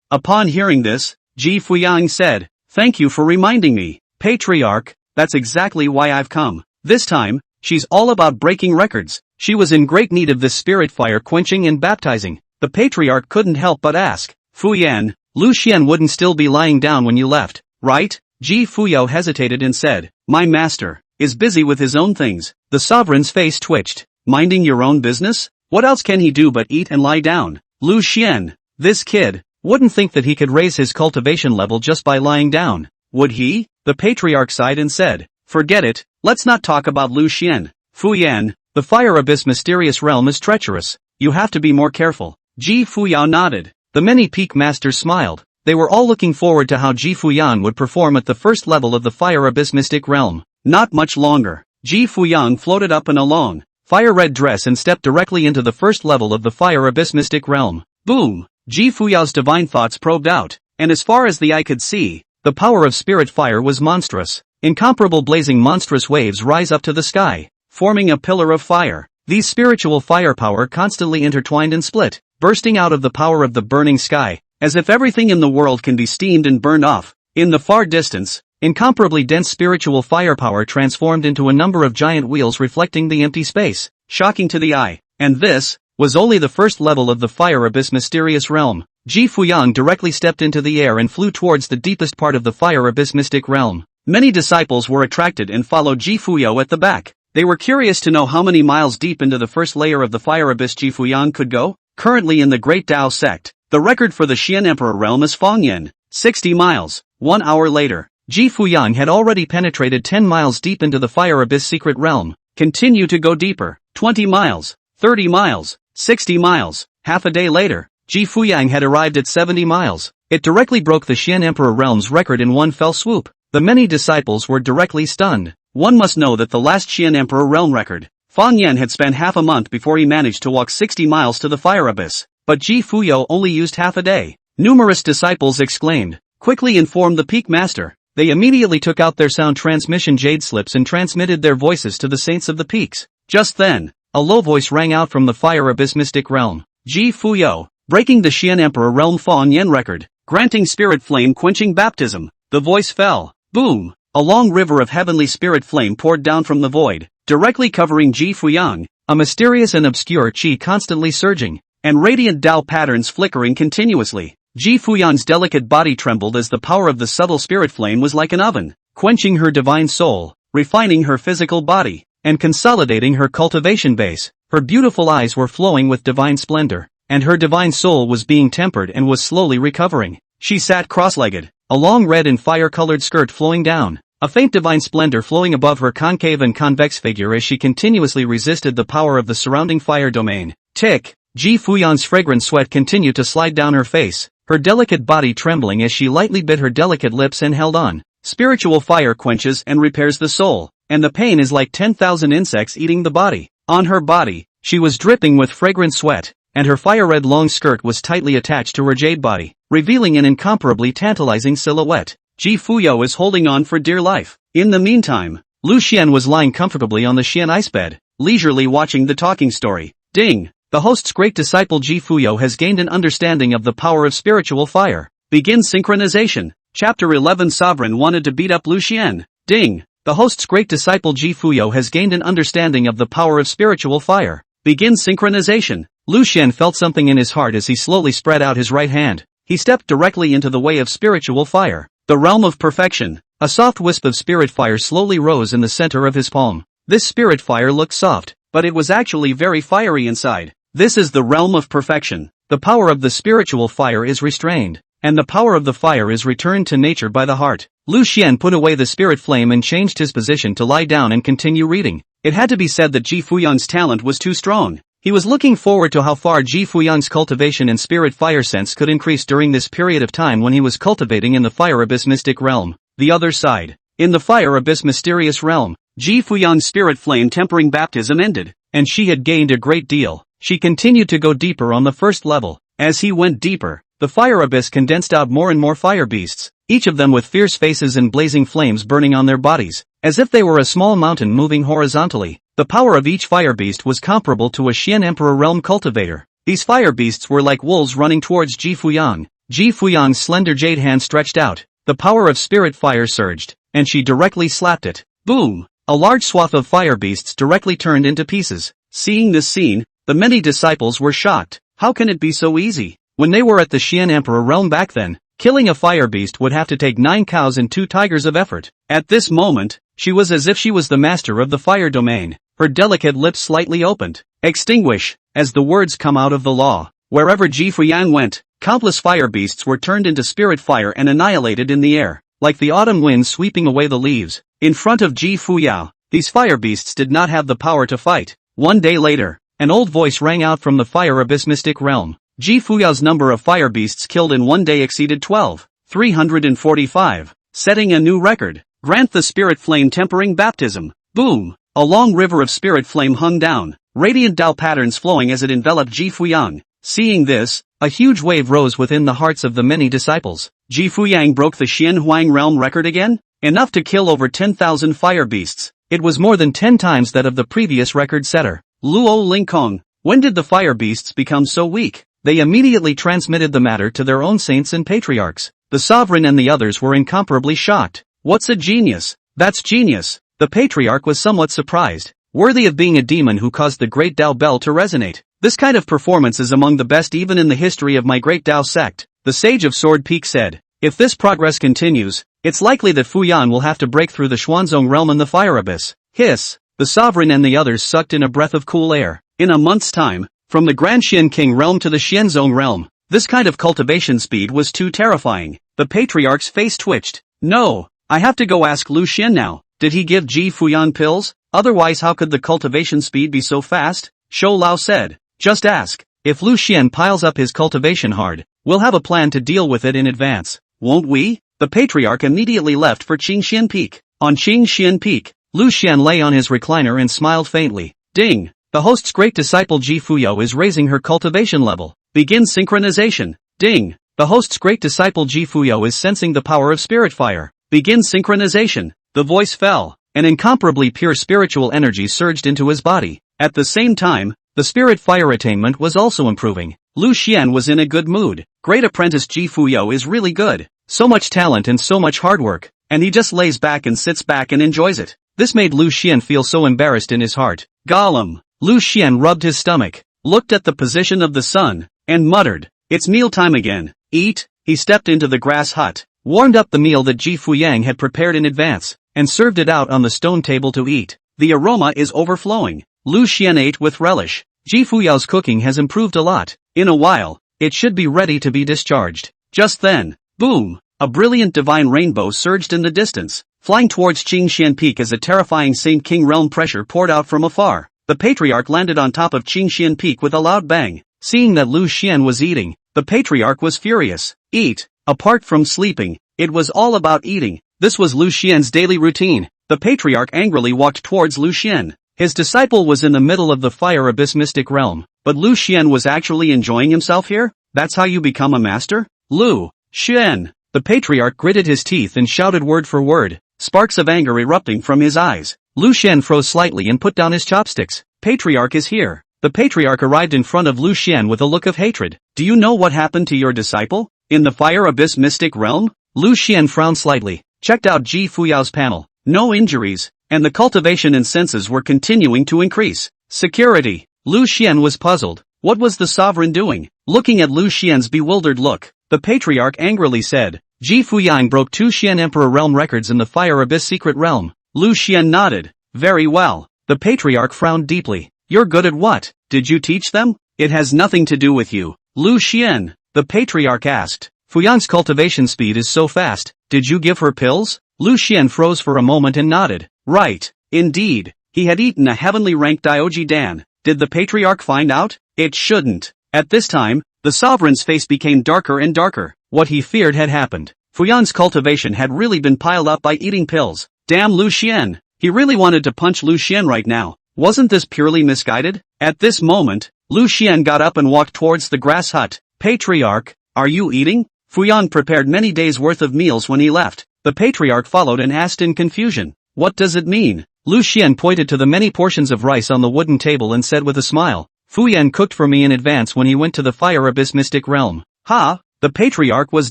Speaker 1: Upon hearing this, Ji Fuyang said, "Thank you for reminding me, Patriarch, that's exactly why I've come. This time, she's all about breaking records." She was in great need of this spirit fire quenching and baptizing. The Patriarch couldn't help but ask, "Fuyan, Lu Xian wouldn't still be lying down when you left, right?" Ji Fuyao hesitated and said, "My master is busy with his own things." The sovereign's face twitched. "Minding your own business? What else can he do but eat and lie down?" Lu Xian, this kid, wouldn't think that he could raise his cultivation level just by lying down, would he? The Patriarch sighed and said, "Forget it, let's not talk about Lu Xian. Fuyan, the Fire Abyss mysterious realm is treacherous. You have to be more careful." Ji Fuyao nodded. The many peak masters smiled. They were all looking forward to how Ji Fuyan would perform at the first level of the Fire Abyss Mystic Realm. Not much longer. Ji Fuyang floated up in a long, fire-red dress and stepped directly into the first level of the Fire Abyss Mystic Realm. Boom! Ji Fuyao's divine thoughts probed out, and as far as the eye could see, the power of spirit fire was monstrous. Incomparable blazing monstrous waves rise up to the sky, forming a pillar of fire. These spiritual firepower constantly intertwined and split, bursting out of the power of the burning sky, as if everything in the world can be steamed and burned off. In the far distance, incomparably dense spiritual firepower transformed into a number of giant wheels reflecting the empty space, shocking to the eye. And this was only the first level of the Fire Abyss mysterious realm. Ji Fuyang directly stepped into the air and flew towards the deepest part of the Fire Abyss mystic realm. Many disciples were attracted and followed Ji Fuyao at the back. They were curious to know how many miles deep into the first layer of the Fire Abyss Ji Fuyang could go. Currently in the Great Tao sect, the record for the Xian Emperor realm is Fangyan, 60 miles. 1 hour later, Ji Fuyang had already penetrated 10 miles deep into the Fire Abyss secret realm. Continue to go deeper. 20 miles, 30 miles, 60 miles. Half a day later, Ji Fuyang had arrived at 70 miles. It directly broke the Xian Emperor realm's record in one fell swoop. The many disciples were directly stunned. One must know that the last Xian Emperor realm record, Fang Yan had spent half a month before he managed to walk 60 miles to the Fire Abyss. But Ji Fuyao only used half a day. Numerous disciples exclaimed, quickly informed the peak master. They immediately took out their sound transmission jade slips and transmitted their voices to the saints of the peaks. Just then, a low voice rang out from the Fire Abyss mystic realm. Ji Fuyao, breaking the Xian Emperor realm Fang Yan record, granting spirit flame quenching baptism. The voice fell. Boom! A long river of heavenly spirit flame poured down from the void, directly covering Ji Fuyang, a mysterious and obscure qi constantly surging, and radiant Tao patterns flickering continuously. Ji Fuyang's delicate body trembled as the power of the subtle spirit flame was like an oven, quenching her divine soul, refining her physical body, and consolidating her cultivation base. Her beautiful eyes were flowing with divine splendor, and her divine soul was being tempered and was slowly recovering. She sat cross-legged, a long red and fire-colored skirt flowing down, a faint divine splendor flowing above her concave and convex figure as she continuously resisted the power of the surrounding fire domain. Tick! Ji Fuyang's fragrant sweat continued to slide down her face, her delicate body trembling as she lightly bit her delicate lips and held on. Spiritual fire quenches and repairs the soul, and the pain is like 10,000 insects eating the body. On her body, she was dripping with fragrant sweat, and her fire-red long skirt was tightly attached to her jade body, revealing an incomparably tantalizing silhouette. Ji Fuyao is holding on for dear life. In the meantime, Lu Xian was lying comfortably on the Xian ice bed, leisurely watching the talking story. Ding! The host's great disciple Ji Fuyao has gained an understanding of the power of spiritual fire. Begin synchronization. Chapter 11 Sovereign wanted to beat up Lu Xian. Ding! The host's great disciple Ji Fuyao has gained an understanding of the power of spiritual fire. Begin synchronization. Lu Xian felt something in his heart as he slowly spread out his right hand. He stepped directly into the way of spiritual fire. The realm of perfection. A soft wisp of spirit fire slowly rose in the center of his palm. This spirit fire looked soft, but it was actually very fiery inside. This is the realm of perfection. The power of the spiritual fire is restrained, and the power of the fire is returned to nature by the heart. Lu Xian put away the spirit flame and changed his position to lie down and continue reading. It had to be said that Ji Fuyang's talent was too strong. He was looking forward to how far Ji Fuyang's cultivation and spirit fire sense could increase during this period of time when he was cultivating in the Fire Abyss mystic realm. The other side. In the Fire Abyss mysterious realm, Ji Fuyang's spirit flame tempering baptism ended, and she had gained a great deal. She continued to go deeper on the first level. As he went deeper, the Fire Abyss condensed out more and more fire beasts. each of them with fierce faces and blazing flames burning on their bodies, as if they were a small mountain moving horizontally. The power of each fire beast was comparable to a Xian Emperor realm cultivator. These fire beasts were like wolves running towards Ji Fuyang. Ji Fuyang's slender jade hand stretched out, the power of spirit fire surged, and she directly slapped it. Boom! A large swath of fire beasts directly turned into pieces. Seeing this scene, the many disciples were shocked. How can it be so easy? When they were at the Xian Emperor realm back then, killing a fire beast would have to take 9 cows and 2 tigers of effort. At this moment, she was as if she was the master of the fire domain. Her delicate lips slightly opened. Extinguish, as the words come out of the law. Wherever Ji Fuyang went, countless fire beasts were turned into spirit fire and annihilated in the air, like the autumn wind sweeping away the leaves. In front of Ji Fuyao, these fire beasts did not have the power to fight. One day later, an old voice rang out from the fire abyss mystic realm. Ji Fuyao's number of fire beasts killed in one day exceeded 12,345, setting a new record. Grant the spirit flame tempering baptism. Boom! A long river of spirit flame hung down, radiant Dao patterns flowing as it enveloped Ji Fuyang. Seeing this, a huge wave rose within the hearts of the many disciples. Ji Fuyang broke the Xian Huang realm record again? Enough to kill over 10,000 fire beasts. It was more than 10 times that of the previous record setter. Luo Lingkong, when did the fire beasts become so weak? They immediately transmitted the matter to their own saints and patriarchs. The sovereign and the others were incomparably shocked. What's a genius? That's genius. The patriarch was somewhat surprised. Worthy of being a demon who caused the great Dao bell to resonate. This kind of performance is among the best even in the history of my great Dao sect. The sage of Sword Peak said, if this progress continues, it's likely that Fuyan will have to break through the Xuanzong realm and the fire abyss. Hiss! The sovereign and the others sucked in a breath of cool air. In a month's time, from the Grand Xian King realm to the Xianzong realm, this kind of cultivation speed was too terrifying. The patriarch's face twitched. No, I have to go ask Lu Xian now. Did he give Ji Fuyan pills? Otherwise how could the cultivation speed be so fast? Shou Lao said. Just ask. If Lu Xian piles up his cultivation hard, we'll have a plan to deal with it in advance. Won't we? The patriarch immediately left for Qingxian Peak. On Qingxian Peak, Lu Xian lay on his recliner and smiled faintly. Ding! The host's great disciple Ji Fuyo is raising her cultivation level. Begin synchronization. Ding! The host's great disciple Ji Fuyo is sensing the power of spirit fire. Begin synchronization. The voice fell. An incomparably pure spiritual energy surged into his body. At the same time, the spirit fire attainment was also improving. Lu Xian was in a good mood. Great apprentice Ji Fuyo is really good. So much talent and so much hard work. And he just lays back and sits back and enjoys it. This made Lu Xian feel so embarrassed in his heart. Gollum. Lu Xian rubbed his stomach, looked at the position of the sun, and muttered, it's mealtime again. Eat. He stepped into the grass hut, warmed up the meal that Ji Fuyang had prepared in advance, and served it out on the stone table to eat. The aroma is overflowing. Lu Xian ate with relish. Ji Fuyao's cooking has improved a lot. In a while, it should be ready to be discharged. Just then, boom! A brilliant divine rainbow surged in the distance, flying towards Qingxian Peak as a terrifying Saint King realm pressure poured out from afar. The patriarch landed on top of Qingxian Peak with a loud bang. Seeing that Lu Xian was eating, the patriarch was furious. Eat. Apart from sleeping, it was all about eating. This was Lu Xian's daily routine. The patriarch angrily walked towards Lu Xian. His disciple was in the middle of the fire abyss mystic realm, but Lu Xian was actually enjoying himself here? That's how you become a master? Lu Xian. The patriarch gritted his teeth and shouted word for word, sparks of anger erupting from his eyes. Lu Xian froze slightly and put down his chopsticks. Patriarch is here. The patriarch arrived in front of Lu Xian with a look of hatred. Do you know what happened to your disciple? In the fire abyss mystic realm? Lu Xian frowned slightly, checked out Ji Fuyao's panel. No injuries, and the cultivation and senses were continuing to increase. Security. Lu Xian was puzzled. What was the sovereign doing? Looking at Lu Xian's bewildered look, the patriarch angrily said, Ji Fuyang broke 2 Xian Emperor realm records in the fire abyss secret realm. Lu Xian nodded. Very well. The patriarch frowned deeply. You're good at what? Did you teach them? It has nothing to do with you. Lu Xian. The patriarch asked. Fuyang's cultivation speed is so fast. Did you give her pills? Lu Xian froze for a moment and nodded. Right. Indeed. He had eaten a heavenly ranked Dioji Dan. Did the patriarch find out? It shouldn't. At this time, the sovereign's face became darker and darker. What he feared had happened. Fuyang's cultivation had really been piled up by eating pills. Damn Lu Xian. He really wanted to punch Lu Xian right now. Wasn't this purely misguided? At this moment, Lu Xian got up and walked towards the grass hut. Patriarch, are you eating? Fuyang prepared many days' worth of meals when he left. The patriarch followed and asked in confusion, "What does it mean?" Lu Xian pointed to the many portions of rice on the wooden table and said with a smile, "Fuyang cooked for me in advance when he went to the Fire Abyss Mystic Realm." Ha! The patriarch was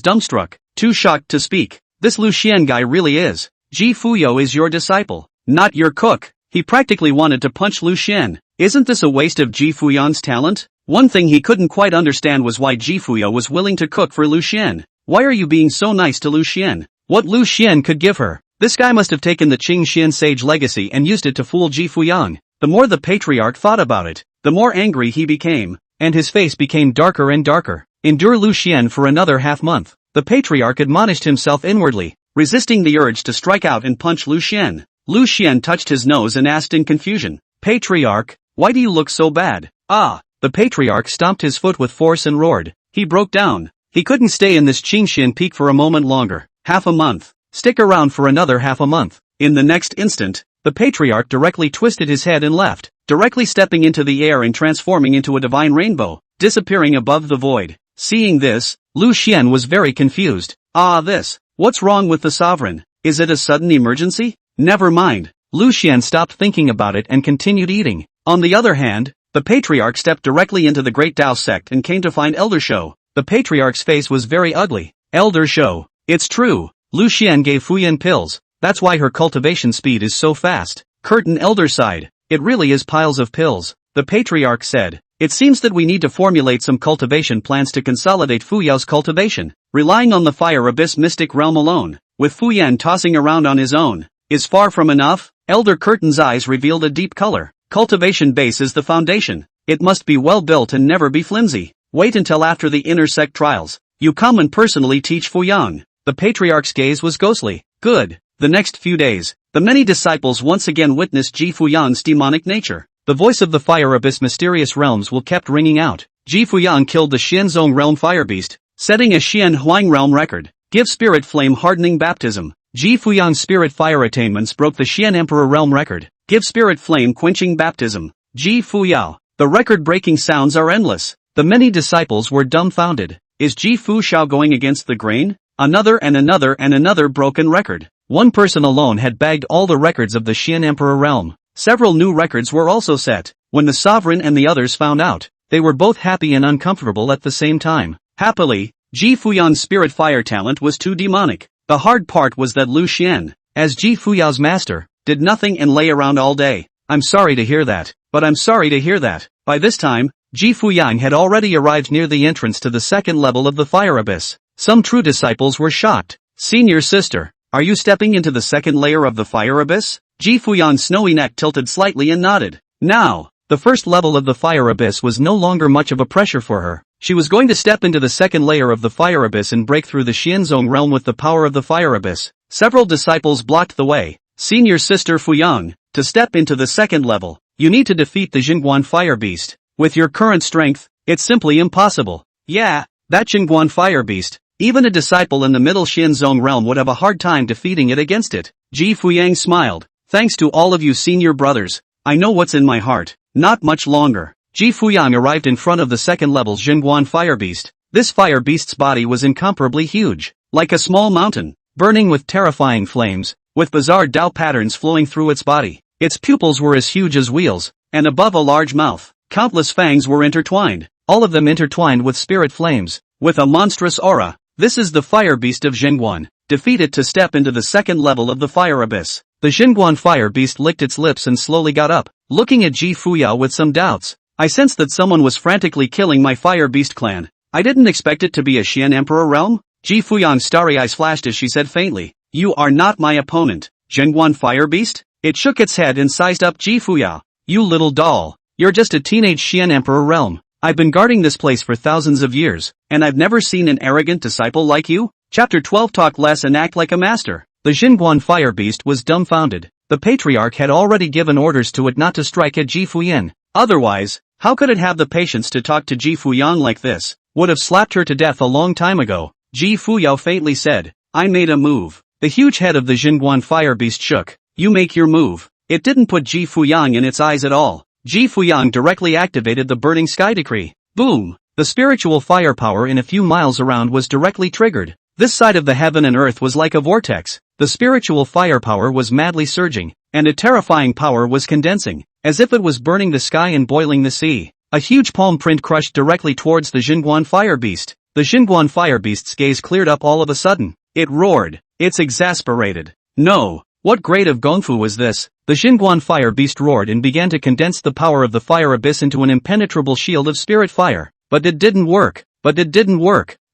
Speaker 1: dumbstruck, too shocked to speak. This Lu Xian guy really is. Ji Fuyo is your disciple, not your cook. He practically wanted to punch Lu Xian. Isn't this a waste of Ji Fuyang's talent? One thing he couldn't quite understand was why Ji Fuyo was willing to cook for Lu Xian. Why are you being so nice to Lu Xian? What Lu Xian could give her? This guy must have taken the Qing Xian sage legacy and used it to fool Ji Fuyang. The more the patriarch thought about it, the more angry he became, and his face became darker and darker. Endure Lu Xian for another half-month. The patriarch admonished himself inwardly, resisting the urge to strike out and punch Lu Xian. Lu Xian touched his nose and asked in confusion, "Patriarch, why do you look so bad?" "Ah!" The patriarch stomped his foot with force and roared. He broke down. He couldn't stay in this Qingxian peak for a moment longer. Half a month. Stick around for another half a month. In the next instant, the patriarch directly twisted his head and left, directly stepping into the air and transforming into a divine rainbow, disappearing above the void. Seeing this, Lu Xian was very confused. What's wrong with the sovereign? Is it a sudden emergency? Never mind. Lu Xian stopped thinking about it and continued eating. On the other hand, the patriarch stepped directly into the Great Tao sect and came to find Elder Shou. The patriarch's face was very ugly. Elder Shou. It's true. Lu Xian gave Fuyan pills. That's why her cultivation speed is so fast. Curtain Elder sighed. It really is piles of pills. The patriarch said, "It seems that we need to formulate some cultivation plans to consolidate Fuyao's cultivation. Relying on the Fire Abyss Mystic Realm alone, with Fuyan tossing around on his own, is far from enough." Elder Curtain's eyes revealed a deep color. Cultivation base is the foundation. It must be well built and never be flimsy. Wait until after the inner sect trials. You come and personally teach Fuyang. The patriarch's gaze was ghostly. Good. The next few days, the many disciples once again witnessed Ji Fuyang's demonic nature. The voice of the Fire Abyss mysterious realms will kept ringing out. Ji Fuyang killed the Xianzong realm fire beast, setting a Xian Huang realm record. Give spirit flame hardening baptism. Ji Fuyang's spirit fire attainments broke the Xian Emperor realm record. Give spirit flame quenching baptism. Ji Fuyao. The record-breaking sounds are endless. The many disciples were dumbfounded. Is Ji Fuxiao going against the grain? Another and another and another broken record. One person alone had bagged all the records of the Xian Emperor realm. Several new records were also set. When the sovereign and the others found out, they were both happy and uncomfortable at the same time. Happily, Ji Fuyan's spirit fire talent was too demonic. The hard part was that Lu Xian, as Ji Fuyao's master, did nothing and lay around all day. I'm sorry to hear that, but I'm sorry to hear that. By this time, Ji Fuyang had already arrived near the entrance to the second level of the Fire Abyss. Some true disciples were shocked. Senior sister, are you stepping into the second layer of the Fire Abyss? Ji Fuyang's snowy neck tilted slightly and nodded. Now, the first level of the Fire Abyss was no longer much of a pressure for her. She was going to step into the second layer of the Fire Abyss and break through the Xianzong realm with the power of the Fire Abyss. Several disciples blocked the way. Senior sister Fuyang, to step into the second level, you need to defeat the Jingguan Fire Beast. With your current strength, it's simply impossible. Yeah, that Jingguan Fire Beast. Even a disciple in the middle Xianzong realm would have a hard time defeating it against it. Ji Fuyang smiled. Thanks to all of you senior brothers, I know what's in my heart. Not much longer. Ji Fuyang arrived in front of the second level's Jingguan Fire Beast. This fire beast's body was incomparably huge, like a small mountain, burning with terrifying flames, with bizarre Dao patterns flowing through its body. Its pupils were as huge as wheels, and above a large mouth, countless fangs were intertwined, all of them intertwined with spirit flames, with a monstrous aura. This is the fire beast of Jingguan. Defeat it to step into the second level of the Fire Abyss. The Jingguan Fire Beast licked its lips and slowly got up, looking at Ji Fuyao with some doubts. I sensed that someone was frantically killing my Fire Beast clan. I didn't expect it to be a Xian Emperor realm. Ji Fuyang's starry eyes flashed as she said faintly, "You are not my opponent." Jingguan Fire Beast? It shook its head and sized up Ji Fuyao. "You little doll. You're just a teenage Xian Emperor realm. I've been guarding this place for thousands of years, and I've never seen an arrogant disciple like you." Chapter 12 Talk less and act like a master. The Jingguan Fire Beast was dumbfounded. The patriarch had already given orders to it not to strike at Ji Fuyan. Otherwise, how could it have the patience to talk to Ji Fuyang like this? Would have slapped her to death a long time ago. Ji Fuyao faintly said, "I made a move." The huge head of the Jingguan Fire Beast shook. "You make your move." It didn't put Ji Fuyang in its eyes at all. Ji Fuyang directly activated the Burning Sky Decree. Boom! The spiritual firepower in a few miles around was directly triggered. This side of the heaven and earth was like a vortex. The spiritual firepower was madly surging, and a terrifying power was condensing, as if it was burning the sky and boiling the sea. A huge palm print crushed directly towards the Xinguan fire beast. The Xinguan fire beast's gaze cleared up all of a sudden. It roared. It's exasperated. No! What grade of Gongfu was this? The Xinguan fire beast roared and began to condense the power of the fire abyss into an impenetrable shield of spirit fire. But it didn't work.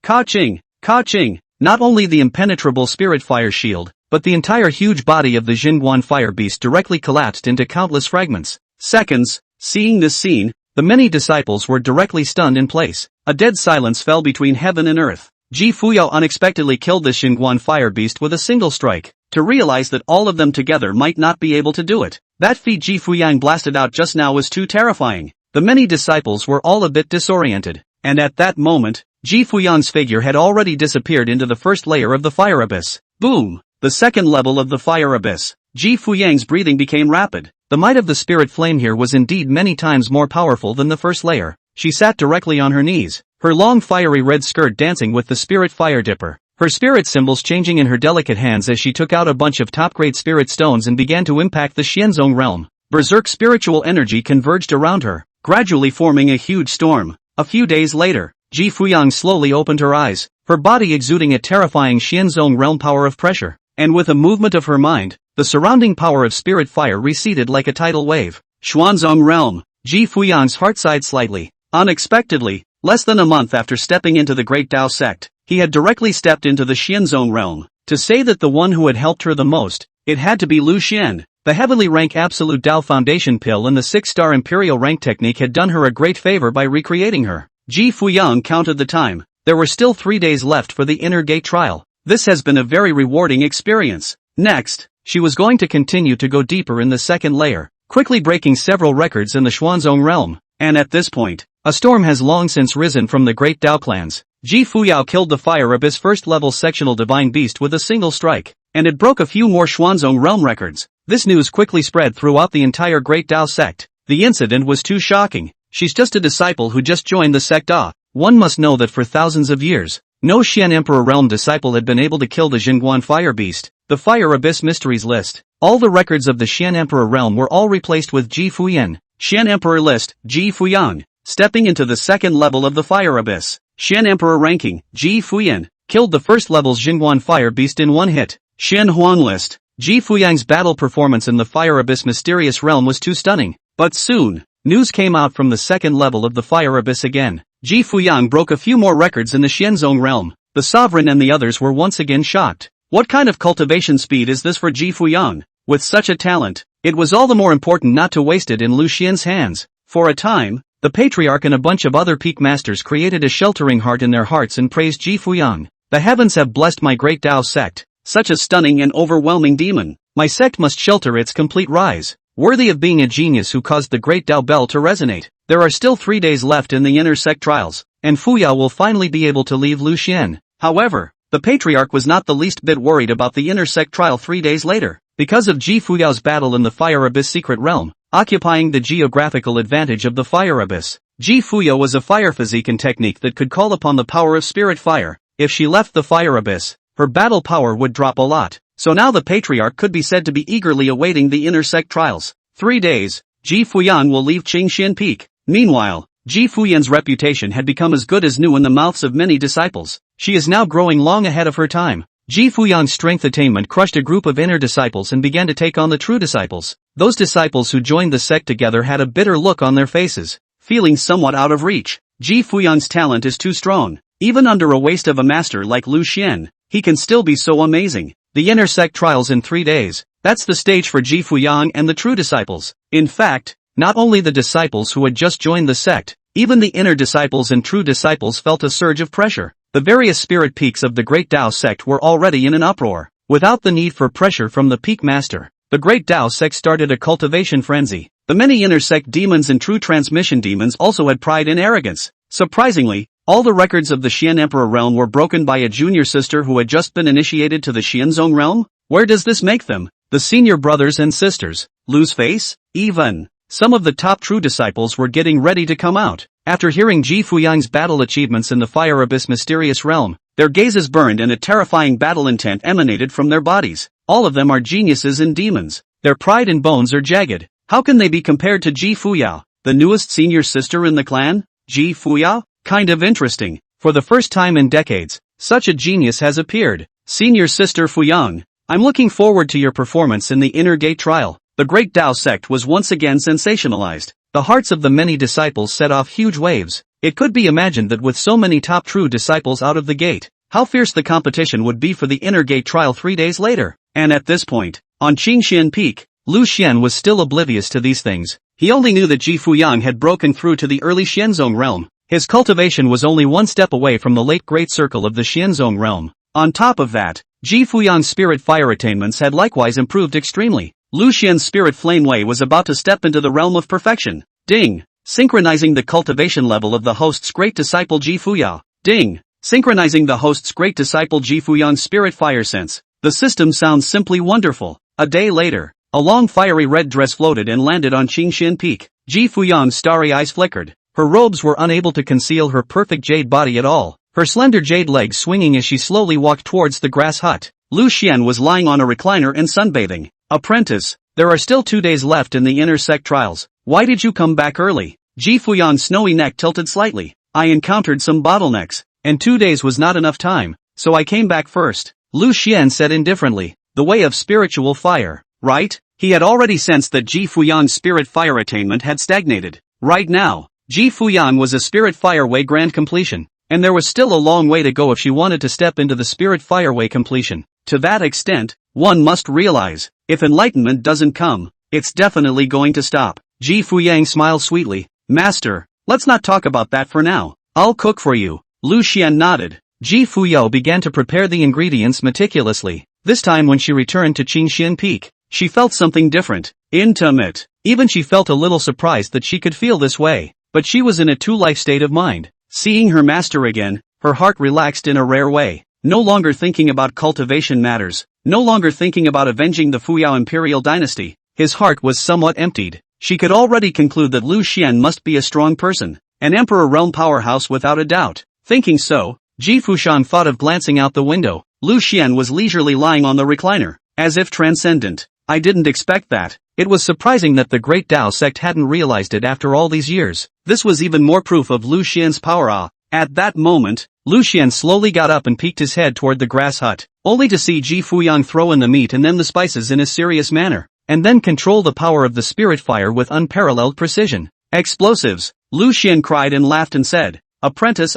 Speaker 1: Ka-ching! Ka-ching! Not only the impenetrable spirit fire shield, but the entire huge body of the Xinguan fire beast directly collapsed into countless fragments. Seconds. Seeing this scene, the many disciples were directly stunned in place. A dead silence fell between heaven and earth. Ji Fuyao unexpectedly killed the Xinguan fire beast with a single strike. To realize that all of them together might not be able to do it. That feat Ji Fuyang blasted out just now was too terrifying. The many disciples were all a bit disoriented. And at that moment, Ji Fuyang's figure had already disappeared into the first layer of the fire abyss. Boom! The second level of the fire abyss. Ji Fuyang's breathing became rapid. The might of the spirit flame here was indeed many times more powerful than the first layer. She sat directly on her knees, her long fiery red skirt dancing with the spirit fire dipper, her spirit symbols changing in her delicate hands as she took out a bunch of top-grade spirit stones and began to impact the Xianzong realm. Berserk spiritual energy converged around her, gradually forming a huge storm. A few days later, Ji Fuyang slowly opened her eyes, her body exuding a terrifying Xianzong realm power of pressure, and with a movement of her mind, the surrounding power of spirit fire receded like a tidal wave. Xuanzong realm. Ji Fuyang's heart sighed slightly. Unexpectedly, less than a month after stepping into the Great Tao sect, he had directly stepped into the Xianzong realm. To say that the one who had helped her the most, it had to be Lu Xian. The heavenly rank Absolute Tao Foundation pill and the 6-star Imperial rank technique had done her a great favor by recreating her. Ji Fuyang counted the time. There were still 3 days left for the inner gate trial. This has been a very rewarding experience. Next, she was going to continue to go deeper in the second layer, quickly breaking several records in the Xuanzong realm. And at this point, a storm has long since risen from the Great Tao clans. Ji Fuyao killed the Fire Abyss first-level sectional divine beast with a single strike, and it broke a few more Xuanzong realm records. This news quickly spread throughout the entire Great Tao sect. The incident was too shocking. She's just a disciple who just joined the sect. One must know that for thousands of years, no Xian Emperor realm disciple had been able to kill the Xinguan fire beast. The Fire Abyss Mysteries list. All the records of the Xian Emperor realm were all replaced with Ji Fuyan. Xian Emperor list, Ji Fuyang. Stepping into the second level of the Fire Abyss. Xian Emperor ranking, Ji Fuyan. Killed the first level's Xinguan fire beast in one hit. Xian Huan list. Ji Fuyang's battle performance in the Fire Abyss mysterious realm was too stunning. But soon, news came out from the second level of the Fire Abyss again. Ji Fuyang broke a few more records in the Xianzong realm. The sovereign and the others were once again shocked. What kind of cultivation speed is this for Ji Fuyang? With such a talent, it was all the more important not to waste it in Lu Xian's hands. For a time, the patriarch and a bunch of other peak masters created a sheltering heart in their hearts and praised Ji Fuyang. The heavens have blessed my great Tao sect. Such a stunning and overwhelming demon. My sect must shelter its complete rise. Worthy of being a genius who caused the great Tao bell to resonate. There are still 3 days left in the inner sect trials, and Fuyao will finally be able to leave Lu Xian. However, the patriarch was not the least bit worried about the inner sect trial 3 days later. Because of Ji Fuyao's battle in the Fire Abyss secret realm, occupying the geographical advantage of the Fire Abyss, Ji Fuyao was a fire physique and technique that could call upon the power of spirit fire. If she left the Fire Abyss, her battle power would drop a lot. So now the patriarch could be said to be eagerly awaiting the inner sect trials. 3 days, Ji Fuyang will leave Qingxian Peak. Meanwhile, Ji Fuyan's reputation had become as good as new in the mouths of many disciples. She is now growing long ahead of her time. Ji Fuyang's strength attainment crushed a group of inner disciples and began to take on the true disciples. Those disciples who joined the sect together had a bitter look on their faces, feeling somewhat out of reach. Ji Fuyang's talent is too strong. Even under a waste of a master like Lu Xian, he can still be so amazing. The inner sect trials in 3 days. That's the stage for Ji Fuyang and the true disciples. In fact, not only the disciples who had just joined the sect, even the inner disciples and true disciples felt a surge of pressure. The various spirit peaks of the Great Tao sect were already in an uproar. Without the need for pressure from the peak master, the Great Tao sect started a cultivation frenzy. The many inner sect demons and true transmission demons also had pride and arrogance. Surprisingly, all the records of the Xian Emperor realm were broken by a junior sister who had just been initiated to the Xianzong realm. Where does this make them? The senior brothers and sisters. Lu's face? Even some of the top true disciples were getting ready to come out. After hearing Ji Fuyang's battle achievements in the Fire Abyss mysterious realm, their gazes burned and a terrifying battle intent emanated from their bodies. All of them are geniuses and demons. Their pride and bones are jagged. How can they be compared to Ji Fuyao, the newest senior sister in the clan? Ji Fuyao? Kind of interesting. For the first time in decades, such a genius has appeared. Senior sister Fuyang, I'm looking forward to your performance in the Inner Gate trial. The Great Tao sect was once again sensationalized. The hearts of the many disciples set off huge waves. It could be imagined that with so many top true disciples out of the gate, how fierce the competition would be for the Inner Gate trial 3 days later. And at this point, on Qingxian Peak, Lu Xian was still oblivious to these things. He only knew that Ji Fuyang had broken through to the early Xianzong realm. His cultivation was only one step away from the late Great Circle of the Xianzong realm. On top of that, Ji Fuyang's spirit fire attainments had likewise improved extremely. Lu Xian's spirit flame way was about to step into the realm of perfection. Ding! Synchronizing the cultivation level of the host's great disciple Ji Fuyao. Ding! Synchronizing the host's great disciple Ji Fuyang's spirit fire sense. The system sounds simply wonderful. A day later, a long fiery red dress floated and landed on Qingxian Peak. Ji Fuyang's starry eyes flickered. Her robes were unable to conceal her perfect jade body at all, her slender jade legs swinging as she slowly walked towards the grass hut. Lu Xian was lying on a recliner and sunbathing. Apprentice, there are still 2 days left in the inner sect trials. Why did you come back early? Ji Fuyang's snowy neck tilted slightly. I encountered some bottlenecks, and 2 days was not enough time, so I came back first. Lu Xian said indifferently. The way of spiritual fire, right? He had already sensed that Ji Fuyang's spirit fire attainment had stagnated. Right now, Ji Fuyang was a spirit fire way grand completion, and there was still a long way to go if she wanted to step into the spirit fire way completion. To that extent, one must realize, if enlightenment doesn't come, it's definitely going to stop. Ji Fuyang smiled sweetly. Master, let's not talk about that for now. I'll cook for you. Lu Xian nodded. Ji Fuyao began to prepare the ingredients meticulously. This time when she returned to Qingxian Peak, she felt something different, intimate. Even she felt a little surprised that she could feel this way, but she was in a two-life state of mind. Seeing her master again, her heart relaxed in a rare way. No longer thinking about cultivation matters, no longer thinking about avenging the Fuyao imperial dynasty, his heart was somewhat emptied. She could already conclude that Lu Xian must be a strong person, an emperor realm powerhouse without a doubt. Thinking so, Ji Fushan thought of glancing out the window. Lu Xian was leisurely lying on the recliner, as if transcendent. I didn't expect that. It was surprising that the Great Tao sect hadn't realized it after all these years. This was even more proof of Lu Xian's power. At that moment, Lu Xian slowly got up and peeked his head toward the grass hut, only to see Ji Fuyang throw in the meat and then the spices in a serious manner, and then control the power of the spirit fire with unparalleled precision. Explosives! Lu Xian cried and laughed and said, Apprentice,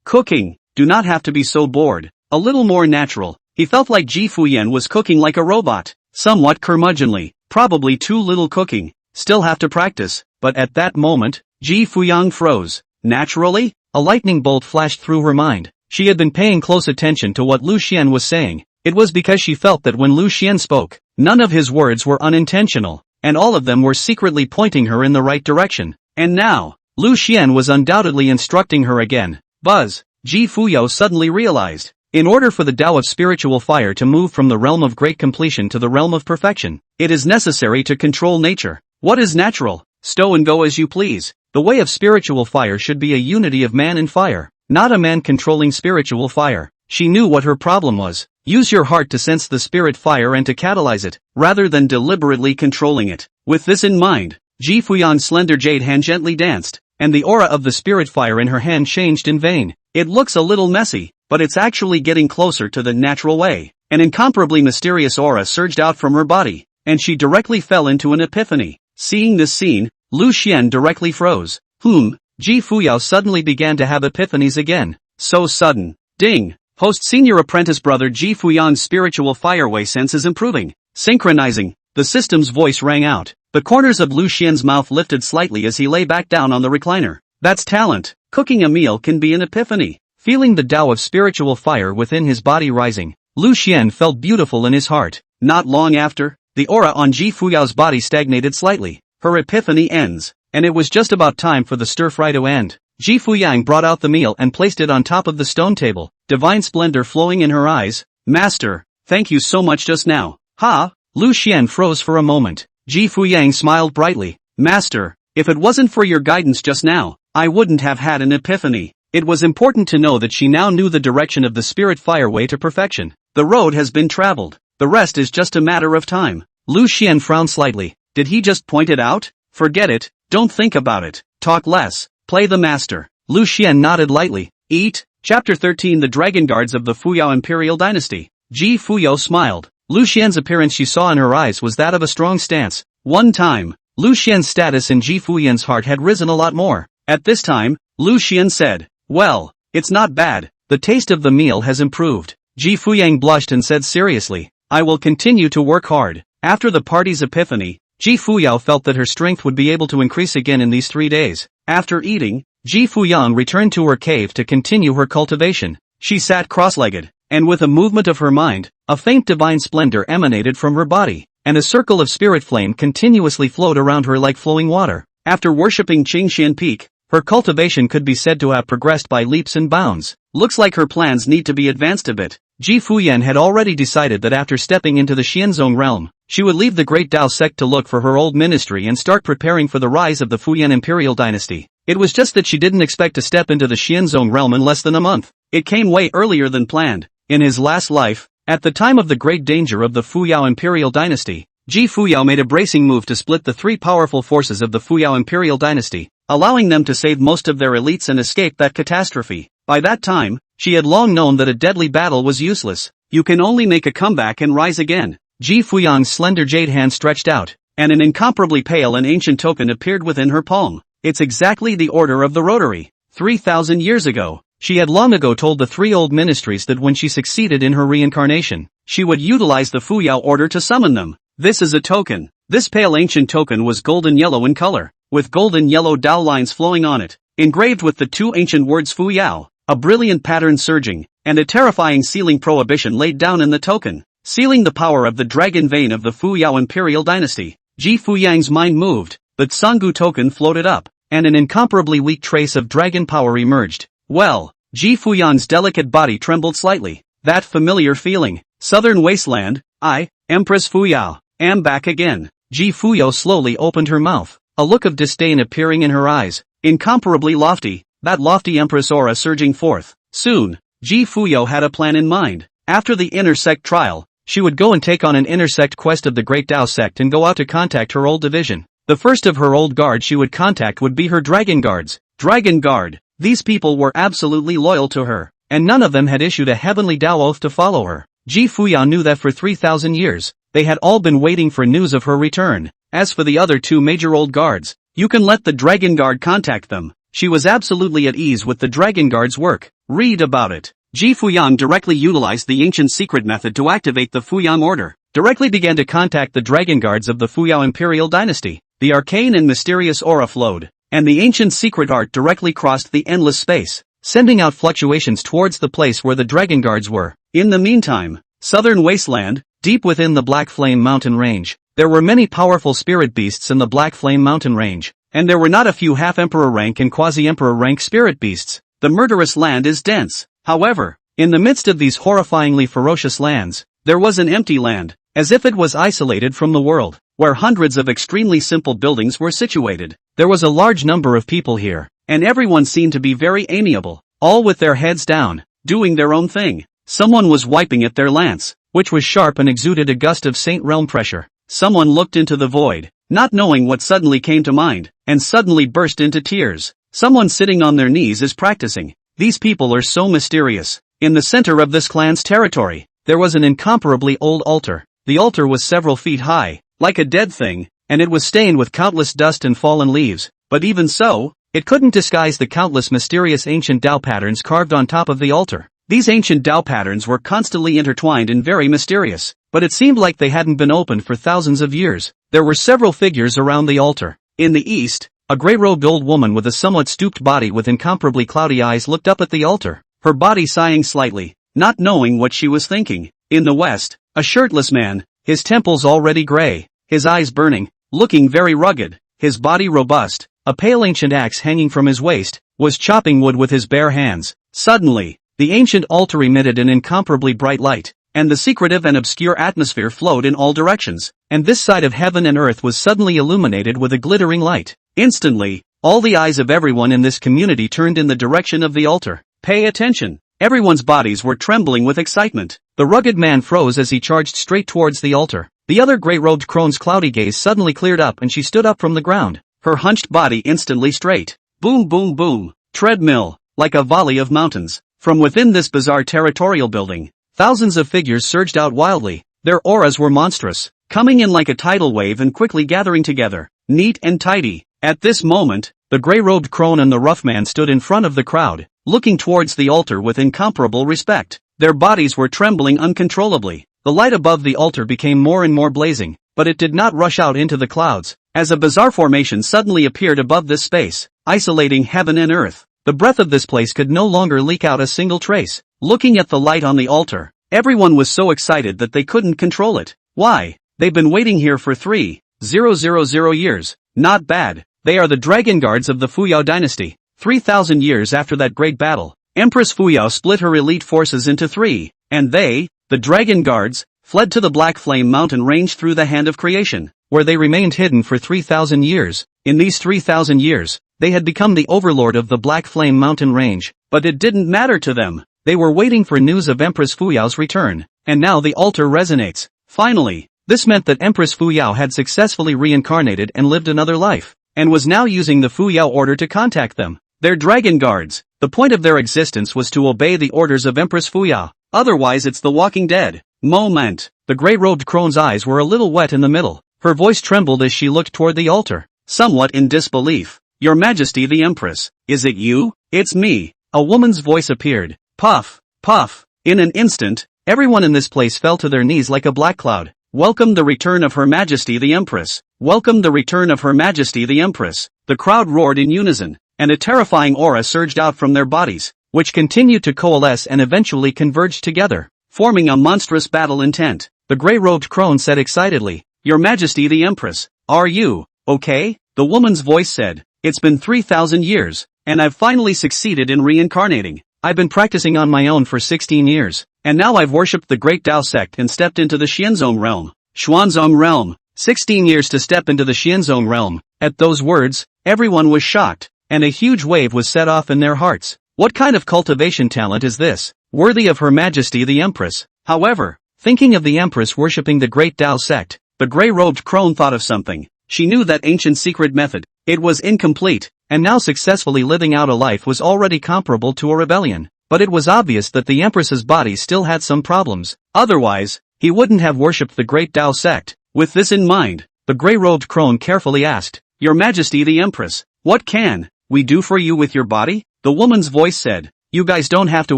Speaker 1: cooking, do not have to be so bored, a little more natural. He felt like Ji Fuyang was cooking like a robot, somewhat curmudgeonly, probably too little cooking, still have to practice, but at that moment, Ji Fuyang froze. Naturally? A lightning bolt flashed through her mind. She had been paying close attention to what Lu Xian was saying. It was because she felt that when Lu Xian spoke, none of his words were unintentional, and all of them were secretly pointing her in the right direction. And now, Lu Xian was undoubtedly instructing her again. Buzz! Ji Fuyao suddenly realized. In order for the Tao of spiritual fire to move from the realm of great completion to the realm of perfection, it is necessary to control nature. What is natural? Stow and go as you please. The way of spiritual fire should be a unity of man and fire, not a man controlling spiritual fire. She knew what her problem was. Use your heart to sense the spirit fire and to catalyze it, rather than deliberately controlling it. With this in mind, Ji Fuyang's slender jade hand gently danced, and the aura of the spirit fire in her hand changed in vain. It looks a little messy, but it's actually getting closer to the natural way. An incomparably mysterious aura surged out from her body, and she directly fell into an epiphany. Seeing this scene, Lu Xian directly froze. Ji Fuyao suddenly began to have epiphanies again. So sudden. Ding! Post-senior apprentice brother Ji Fuyang's spiritual fireway sense is improving. Synchronizing. The system's voice rang out. The corners of Lu Xian's mouth lifted slightly as he lay back down on the recliner. That's talent. Cooking a meal can be an epiphany. Feeling the Tao of spiritual fire within his body rising, Lu Xian felt beautiful in his heart. Not long after, the aura on Ji Fuyao's body stagnated slightly. Her epiphany ends, and it was just about time for the stir-fry to end. Ji Fuyang brought out the meal and placed it on top of the stone table, divine splendor flowing in her eyes. Master, thank you so much just now. Ha! Lu Xian froze for a moment. Ji Fuyang smiled brightly. Master, if it wasn't for your guidance just now, I wouldn't have had an epiphany. It was important to know that she now knew the direction of the spirit fireway to perfection. The road has been traveled. The rest is just a matter of time. Lu Xian frowned slightly. Did he just point it out? Forget it, don't think about it. Talk less. Play the master. Lu Xian nodded lightly. Eat. Chapter 13 The Dragon Guards of the Fuyao Imperial Dynasty. Ji Fuyao smiled. Lu Xian's appearance she saw in her eyes was that of a strong stance. One time, Lu Xian's status in Ji Fuyan's heart had risen a lot more. At this time, Lu Xian said, well, it's not bad. The taste of the meal has improved. Ji Fuyang blushed and said seriously, I will continue to work hard. After the party's epiphany, Ji Fuyao felt that her strength would be able to increase again in these 3 days. After eating, Ji Fuyang returned to her cave to continue her cultivation. She sat cross-legged, and with a movement of her mind, a faint divine splendor emanated from her body, and a circle of spirit flame continuously flowed around her like flowing water. After worshipping Qingshan Peak, her cultivation could be said to have progressed by leaps and bounds. Looks like her plans need to be advanced a bit. Ji Fuyan had already decided that after stepping into the Xianzong realm, she would leave the Great Tao sect to look for her old ministry and start preparing for the rise of the Fuyan Imperial Dynasty. It was just that she didn't expect to step into the Xianzong realm in less than a month. It came way earlier than planned. In his last life, at the time of the great danger of the Fuyao Imperial Dynasty, Ji Fuyao made a bracing move to split the 3 powerful forces of the Fuyao Imperial Dynasty, allowing them to save most of their elites and escape that catastrophe. By that time, she had long known that a deadly battle was useless. You can only make a comeback and rise again. Ji Fuyang's slender jade hand stretched out, and an incomparably pale and ancient token appeared within her palm. It's exactly the order of the Rotary. 3,000 years ago, she had long ago told the 3 old ministries that when she succeeded in her reincarnation, she would utilize the Fuyao order to summon them. This is a token. This pale ancient token was golden yellow in color, with golden yellow Dao lines flowing on it, engraved with the 2 ancient words Fuyao, a brilliant pattern surging, and a terrifying sealing prohibition laid down in the token, sealing the power of the dragon vein of the Fuyao Imperial Dynasty. Ji Fuyang's mind moved, the Tsangu token floated up, and an incomparably weak trace of dragon power emerged. Well, Ji Fuyang's delicate body trembled slightly. That familiar feeling. Southern Wasteland, I, Empress Fuyao, am back again. Ji Fuyao slowly opened her mouth, a look of disdain appearing in her eyes, incomparably lofty, that lofty Empress aura surging forth. Soon, Ji Fuyao had a plan in mind. After the inner sect trial, she would go and take on an inner sect quest of the Great Tao sect and go out to contact her old division. The first of her old guard she would contact would be her Dragon Guards. Dragon Guard. These people were absolutely loyal to her, and none of them had issued a heavenly Tao oath to follow her. Ji Fuyao knew that for 3,000 years, they had all been waiting for news of her return. As for the other 2 major old guards, you can let the Dragon Guard contact them. She was absolutely at ease with the Dragon Guard's work. Read about it. Ji Fuyang directly utilized the ancient secret method to activate the Fuyang order, directly began to contact the Dragon Guards of the Fuyao Imperial Dynasty. The arcane and mysterious aura flowed, and the ancient secret art directly crossed the endless space, sending out fluctuations towards the place where the Dragon Guards were. In the meantime, Southern Wasteland, deep within the Black Flame Mountain Range, there were many powerful spirit beasts in the Black Flame Mountain Range, and there were not a few half-emperor rank and quasi-emperor rank spirit beasts. The murderous land is dense. However, in the midst of these horrifyingly ferocious lands, there was an empty land, as if it was isolated from the world, where hundreds of extremely simple buildings were situated. There was a large number of people here, and everyone seemed to be very amiable, all with their heads down, doing their own thing. Someone was wiping at their lance, which was sharp and exuded a gust of Saint Realm pressure. Someone looked into the void, not knowing what suddenly came to mind, and suddenly burst into tears. Someone sitting on their knees is practicing. These people are so mysterious. In the center of this clan's territory, there was an incomparably old altar. The altar was several feet high, like a dead thing, and it was stained with countless dust and fallen leaves, but even so, it couldn't disguise the countless mysterious ancient Tao patterns carved on top of the altar. These ancient Tao patterns were constantly intertwined and very mysterious, but it seemed like they hadn't been opened for thousands of years. There were several figures around the altar. In the east, a grey-robed old woman with a somewhat stooped body with incomparably cloudy eyes looked up at the altar, her body sighing slightly, not knowing what she was thinking. In the west, a shirtless man, his temples already gray, his eyes burning, looking very rugged, his body robust, a pale ancient axe hanging from his waist, was chopping wood with his bare hands. Suddenly, the ancient altar emitted an incomparably bright light, and the secretive and obscure atmosphere flowed in all directions, and this side of heaven and earth was suddenly illuminated with a glittering light. Instantly, all the eyes of everyone in this community turned in the direction of the altar. Pay attention! Everyone's bodies were trembling with excitement. The rugged man froze as he charged straight towards the altar. The other grey-robed crone's cloudy gaze suddenly cleared up and she stood up from the ground, her hunched body instantly straight. Boom boom boom. Treadmill, like a volley of mountains. From within this bizarre territorial building, thousands of figures surged out wildly. Their auras were monstrous, coming in like a tidal wave and quickly gathering together, neat and tidy. At this moment, the grey-robed crone and the rough man stood in front of the crowd, looking towards the altar with incomparable respect. Their bodies were trembling uncontrollably. The light above the altar became more and more blazing, but it did not rush out into the clouds, as a bizarre formation suddenly appeared above this space, isolating heaven and earth. The breath of this place could no longer leak out a single trace. Looking at the light on the altar, everyone was so excited that they couldn't control it. Why? They've been waiting here for 3,000 years. Not bad. They are the dragon guards of the Fuyao dynasty. 3,000 years after that great battle, Empress Fuyao split her elite forces into three, and they, the dragon guards, fled to the Black Flame Mountain range through the Hand of Creation, where they remained hidden for 3,000 years. In these 3,000 years, they had become the overlord of the Black Flame Mountain range, but it didn't matter to them. They were waiting for news of Empress Fuyao's return, and now the altar resonates. Finally, this meant that Empress Fuyao had successfully reincarnated and lived another life, and was now using the Fuyao order to contact them. Their dragon guards. The point of their existence was to obey the orders of Empress Fuyao, otherwise it's the Walking Dead. Moment. The grey-robed crone's eyes were a little wet in the middle. Her voice trembled as she looked toward the altar, somewhat in disbelief. Your Majesty the Empress, is it you? It's me. A woman's voice appeared. Puff, puff. In an instant, everyone in this place fell to their knees like a black cloud. Welcome the return of Her Majesty the Empress. Welcome the return of Her Majesty the Empress. The crowd roared in unison, and a terrifying aura surged out from their bodies, which continued to coalesce and eventually converged together, forming a monstrous battle intent. The grey-robed crone said excitedly, Your Majesty the Empress, are you okay? The woman's voice said, It's been 3,000 years, and I've finally succeeded in reincarnating. I've been practicing on my own for 16 years, and now I've worshipped the Great Tao sect and stepped into the Xianzong realm. Xuanzong realm. 16 years to step into the Xianzong realm. At those words, everyone was shocked, and a huge wave was set off in their hearts. What kind of cultivation talent is this, worthy of Her Majesty the Empress? However, thinking of the Empress worshipping the Great Tao sect, the grey-robed crone thought of something. She knew that ancient secret method. It was incomplete, and now successfully living out a life was already comparable to a rebellion. But it was obvious that the Empress's body still had some problems. Otherwise, he wouldn't have worshipped the Great Tao sect. With this in mind, the grey-robed crone carefully asked, Your Majesty the Empress, what can we do for you with your body? The woman's voice said, You guys don't have to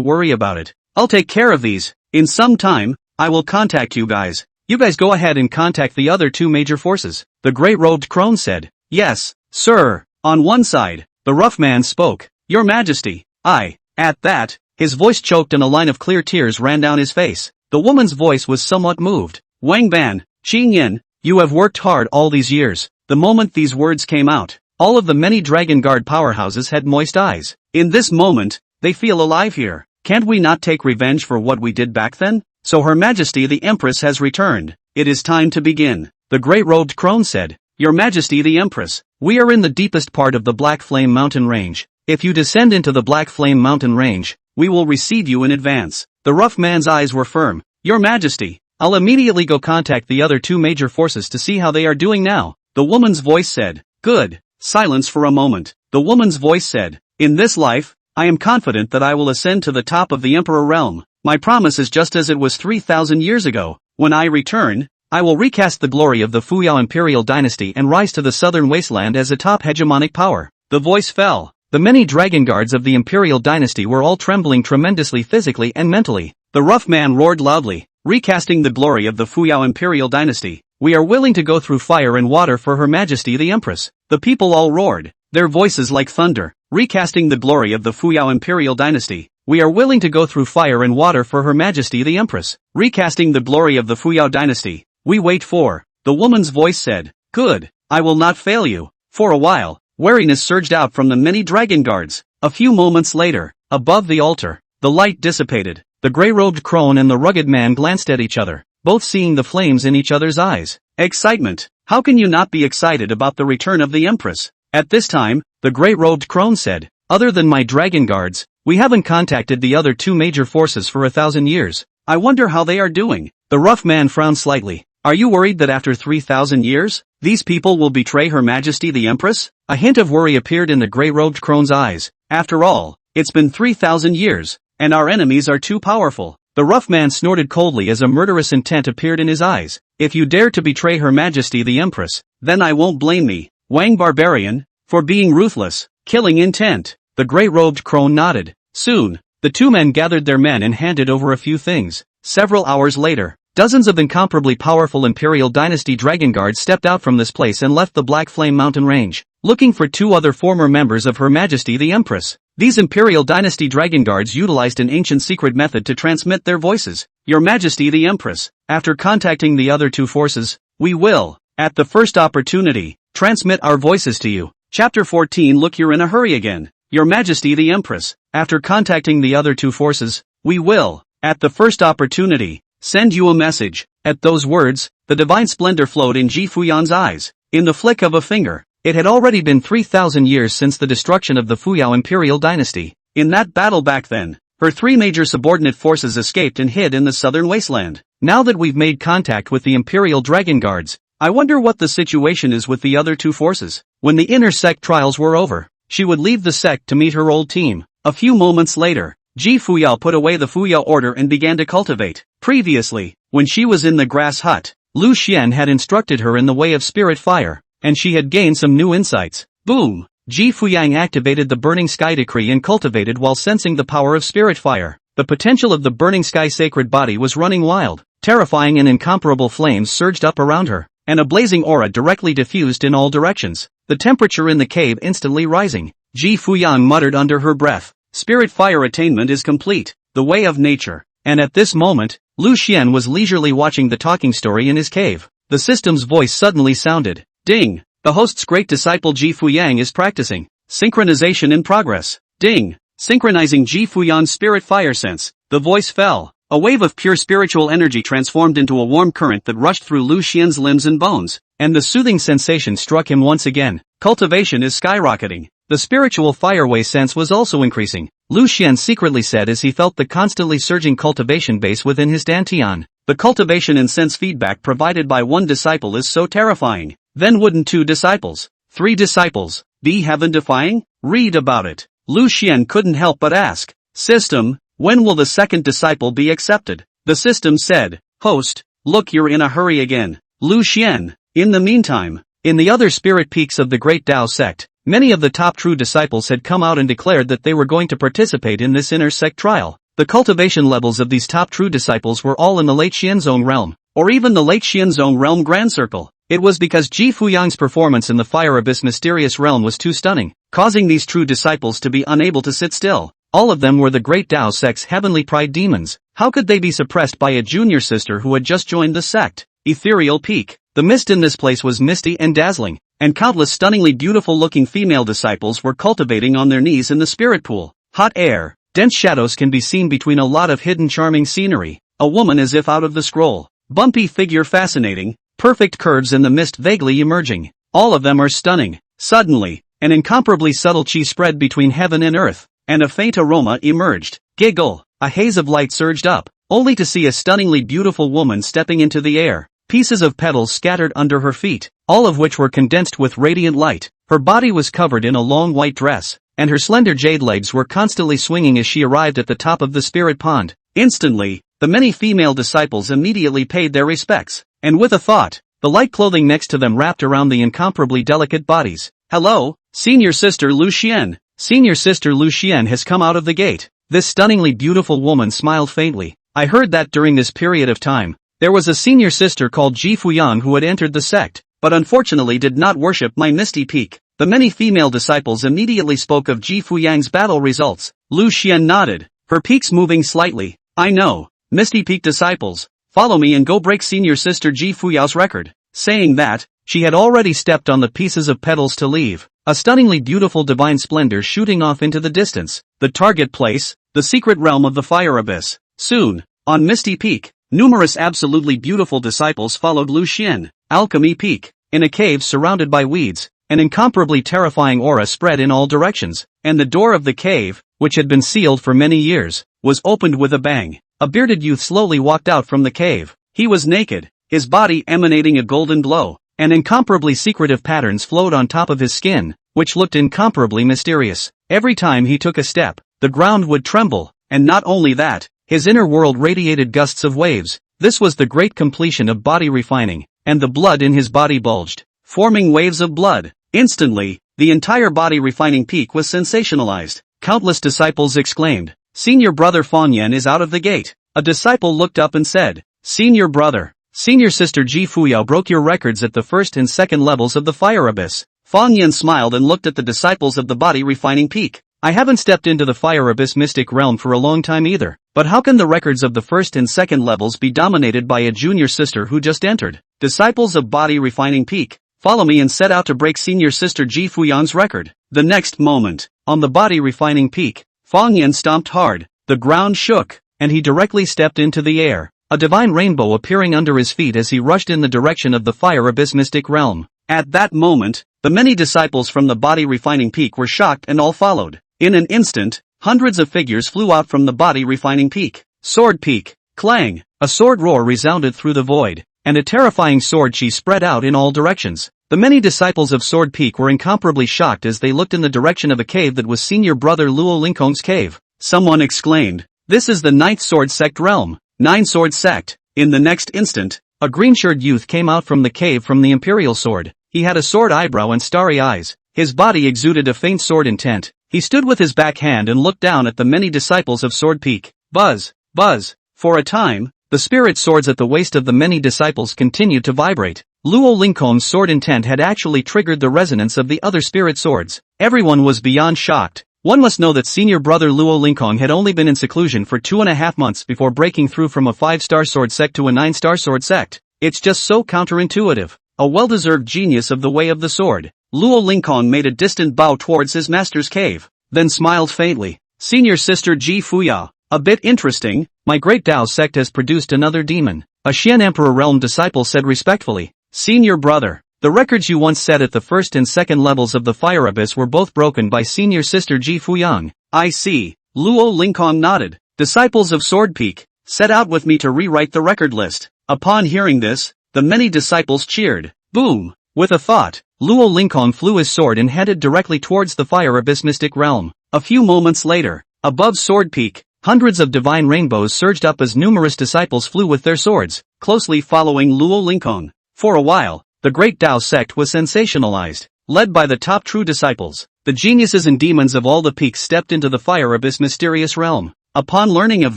Speaker 1: worry about it. I'll take care of these. In some time, I will contact you guys. You guys go ahead and contact the other two major forces. The grey-robed crone said, Yes, sir. On one side, the rough man spoke, Your Majesty, At that, his voice choked and a line of clear tears ran down his face. The woman's voice was somewhat moved. Wang Ban, Qing Yin, you have worked hard all these years. The moment these words came out, all of the many Dragon Guard powerhouses had moist eyes. In this moment, they feel alive here. Can't we not take revenge for what we did back then? So Her Majesty the Empress has returned. It is time to begin. The grey-robed crone said, Your Majesty the Empress, we are in the deepest part of the Black Flame Mountain range. If you descend into the Black Flame Mountain range, we will receive you in advance. The rough man's eyes were firm. Your Majesty, I'll immediately go contact the other two major forces to see how they are doing now. The woman's voice said, Good. Silence for a moment. The woman's voice said, In this life, I am confident that I will ascend to the top of the Emperor realm. My promise is just as it was 3,000 years ago. When I return, I will recast the glory of the Fuyao Imperial dynasty and rise to the southern wasteland as a top hegemonic power. The voice fell. The many dragon guards of the Imperial dynasty were all trembling tremendously physically and mentally. The rough man roared loudly, recasting the glory of the Fuyao Imperial dynasty. We are willing to go through fire and water for Her Majesty the Empress. The people all roared, their voices like thunder, recasting the glory of the Fuyao Imperial dynasty. We are willing to go through fire and water for Her Majesty the Empress, recasting the glory of the Fuyao dynasty. We wait for, the woman's voice said, Good, I will not fail you. For a while, wariness surged out from the many dragon guards. A few moments later, above the altar, the light dissipated, The gray-robed crone and the rugged man glanced at each other, both seeing the flames in each other's eyes. Excitement. How can you not be excited about the return of the Empress? At this time, the gray-robed crone said, other than my dragon guards, we haven't contacted the other two major forces for 1,000 years. I wonder how they are doing. The rough man frowned slightly. Are you worried that after 3,000 years, these people will betray Her Majesty the Empress? A hint of worry appeared in the gray-robed crone's eyes. After all, it's been 3,000 years, and our enemies are too powerful. The rough man snorted coldly as a murderous intent appeared in his eyes. If you dare to betray Her Majesty the Empress, then I won't blame me, Wang Barbarian, for being ruthless, killing intent. The gray-robed crone nodded. Soon, the two men gathered their men and handed over a few things. Several hours later, dozens of incomparably powerful Imperial Dynasty Dragon Guards stepped out from this place and left the Black Flame Mountain Range, looking for two other former members of Her Majesty the Empress. These Imperial Dynasty Dragon Guards utilized an ancient secret method to transmit their voices. Your Majesty the Empress, after contacting the other two forces, we will, at the first opportunity, transmit our voices to you. Chapter 14. Look, you're in a hurry again. Your Majesty the Empress, after contacting the other two forces, we will, at the first opportunity, send you a message. At those words, the divine splendor flowed in Ji Fuyan's eyes. In the flick of a finger, it had already been 3,000 years since the destruction of the Fuyao Imperial Dynasty. In that battle back then, her three major subordinate forces escaped and hid in the southern wasteland. Now that we've made contact with the Imperial Dragon Guards, I wonder what the situation is with the other two forces. When the inner sect trials were over, she would leave the sect to meet her old team. A few moments later, Ji Fuyao put away the Fuyao order and began to cultivate. Previously, when she was in the grass hut, Lu Xian had instructed her in the way of spirit fire, and she had gained some new insights. Boom! Ji Fuyang activated the Burning Sky Decree and cultivated while sensing the power of spirit fire. The potential of the Burning Sky sacred body was running wild. Terrifying and incomparable flames surged up around her, and a blazing aura directly diffused in all directions. The temperature in the cave instantly rising. Ji Fuyang muttered under her breath, spirit fire attainment is complete, the way of nature. And at this moment, Lu Xian was leisurely watching the talking story in his cave. The system's voice suddenly sounded. Ding! The host's great disciple Ji Fuyang is practicing. Synchronization in progress. Ding! Synchronizing Ji Fuyan's spirit fire sense. The voice fell. A wave of pure spiritual energy transformed into a warm current that rushed through Lu Xian's limbs and bones, and the soothing sensation struck him once again. Cultivation is skyrocketing. The spiritual fireway sense was also increasing. Lu Xian secretly said as he felt the constantly surging cultivation base within his dantian. The cultivation and sense feedback provided by one disciple is so terrifying. Then wouldn't 2 disciples, 3 disciples, be heaven-defying? Read about it. Lu Xian couldn't help but ask, System, when will the second disciple be accepted? The system said, Host, look, you're in a hurry again. Lu Xian. In the meantime, in the other spirit peaks of the Great Tao sect, many of the top true disciples had come out and declared that they were going to participate in this inner sect trial. The cultivation levels of these top true disciples were all in the late Xianzong realm, or even the late Xianzong realm Grand Circle. It was because Ji Fuyang's performance in the Fire Abyss mysterious realm was too stunning, causing these true disciples to be unable to sit still. All of them were the Great Tao sect's heavenly pride demons. How could they be suppressed by a junior sister who had just joined the sect? Ethereal Peak. The mist in this place was misty and dazzling, and countless stunningly beautiful-looking female disciples were cultivating on their knees in the spirit pool. Hot air, dense shadows can be seen between a lot of hidden charming scenery. A woman as if out of the scroll. Bumpy figure fascinating, perfect curves in the mist vaguely emerging. All of them are stunning. Suddenly, an incomparably subtle chi spread between heaven and earth, and a faint aroma emerged. Giggle. A haze of light surged up, only to see a stunningly beautiful woman stepping into the air. Pieces of petals scattered under her feet, all of which were condensed with radiant light. Her body was covered in a long white dress, and her slender jade legs were constantly swinging as she arrived at the top of the spirit pond. Instantly, the many female disciples immediately paid their respects, and with a thought, the light clothing next to them wrapped around the incomparably delicate bodies. Hello, Senior Sister Lu Xian. Senior Sister Lu Xian has come out of the gate. This stunningly beautiful woman smiled faintly. I heard that during this period of time, there was a senior sister called Ji Fuyang who had entered the sect, but unfortunately did not worship my Misty Peak. The many female disciples immediately spoke of Ji Fuyang's battle results. Lu Xian nodded, her peaks moving slightly. I know, Misty Peak disciples, follow me and go break Senior Sister Ji Fuyao's record. Saying that, she had already stepped on the pieces of petals to leave, a stunningly beautiful divine splendor shooting off into the distance. The target place, the secret realm of the Fire Abyss. Soon, on Misty Peak, numerous absolutely beautiful disciples followed Lu Xian. Alchemy Peak. In a cave surrounded by weeds, an incomparably terrifying aura spread in all directions, and the door of the cave, which had been sealed for many years, was opened with a bang. A bearded youth slowly walked out from the cave. He was naked, his body emanating a golden glow, and incomparably secretive patterns flowed on top of his skin, which looked incomparably mysterious. Every time he took a step, the ground would tremble, and not only that, his inner world radiated gusts of waves. This was the great completion of body refining, and the blood in his body bulged, forming waves of blood. Instantly, the entire body refining peak was sensationalized. Countless disciples exclaimed, "Senior brother Fanyan is out of the gate." A disciple looked up and said, "Senior brother, senior sister Ji Fuyao broke your records at the first and second levels of the fire abyss." Fanyan smiled and looked at the disciples of the body refining peak. "I haven't stepped into the fire abyss mystic realm for a long time either, but how can the records of the first and second levels be dominated by a junior sister who just entered?" Disciples of body refining peak, follow me, and set out to break senior sister Ji Fuyang's record. The next moment, on the body refining peak, Fanyan stomped hard, the ground shook, and he directly stepped into the air, a divine rainbow appearing under his feet as he rushed in the direction of the fire abyss mystic realm. At that moment, the many disciples from the body refining peak were shocked and all followed. In an instant, hundreds of figures flew out from the body refining peak. Sword Peak. Clang! A sword roar resounded through the void, and a terrifying sword chi spread out in all directions. The many disciples of Sword Peak were incomparably shocked as they looked in the direction of a cave that was senior brother Luo Lingkong's cave. Someone exclaimed, "This is the Ninth Sword Sect realm." Nine Sword Sect. In the next instant, a green-shirted youth came out from the cave from the Imperial Sword. He had a sword eyebrow and starry eyes. His body exuded a faint sword intent. He stood with his back hand and looked down at the many disciples of Sword Peak. Buzz, buzz. For a time, the spirit swords at the waist of the many disciples continued to vibrate. Luo Lingkong's sword intent had actually triggered the resonance of the other spirit swords. Everyone was beyond shocked. One must know that senior brother Luo Lingkong had only been in seclusion for 2.5 months before breaking through from a 5-star sword sect to a 9-star sword sect. It's just so counterintuitive. A well-deserved genius of the way of the sword. Luo Lingkong made a distant bow towards his master's cave, then smiled faintly. "Senior sister Ji Fuya, a bit interesting. My great Dao sect has produced another demon," a Xian Emperor realm disciple said respectfully. "Senior brother, the records you once set at the first and second levels of the fire abyss were both broken by senior sister Ji Fuyang." "I see." Luo Lingkong nodded. "Disciples of Sword Peak, set out with me to rewrite the record list." Upon hearing this, the many disciples cheered. Boom! With a thought, Luo Lingkong flew his sword and headed directly towards the fire abyss mystic realm. A few moments later, above Sword Peak, hundreds of divine rainbows surged up as numerous disciples flew with their swords, closely following Luo Lingkong. For a while, the great Dao sect was sensationalized. Led by the top true disciples, the geniuses and demons of all the peaks stepped into the fire abyss mysterious realm. Upon learning of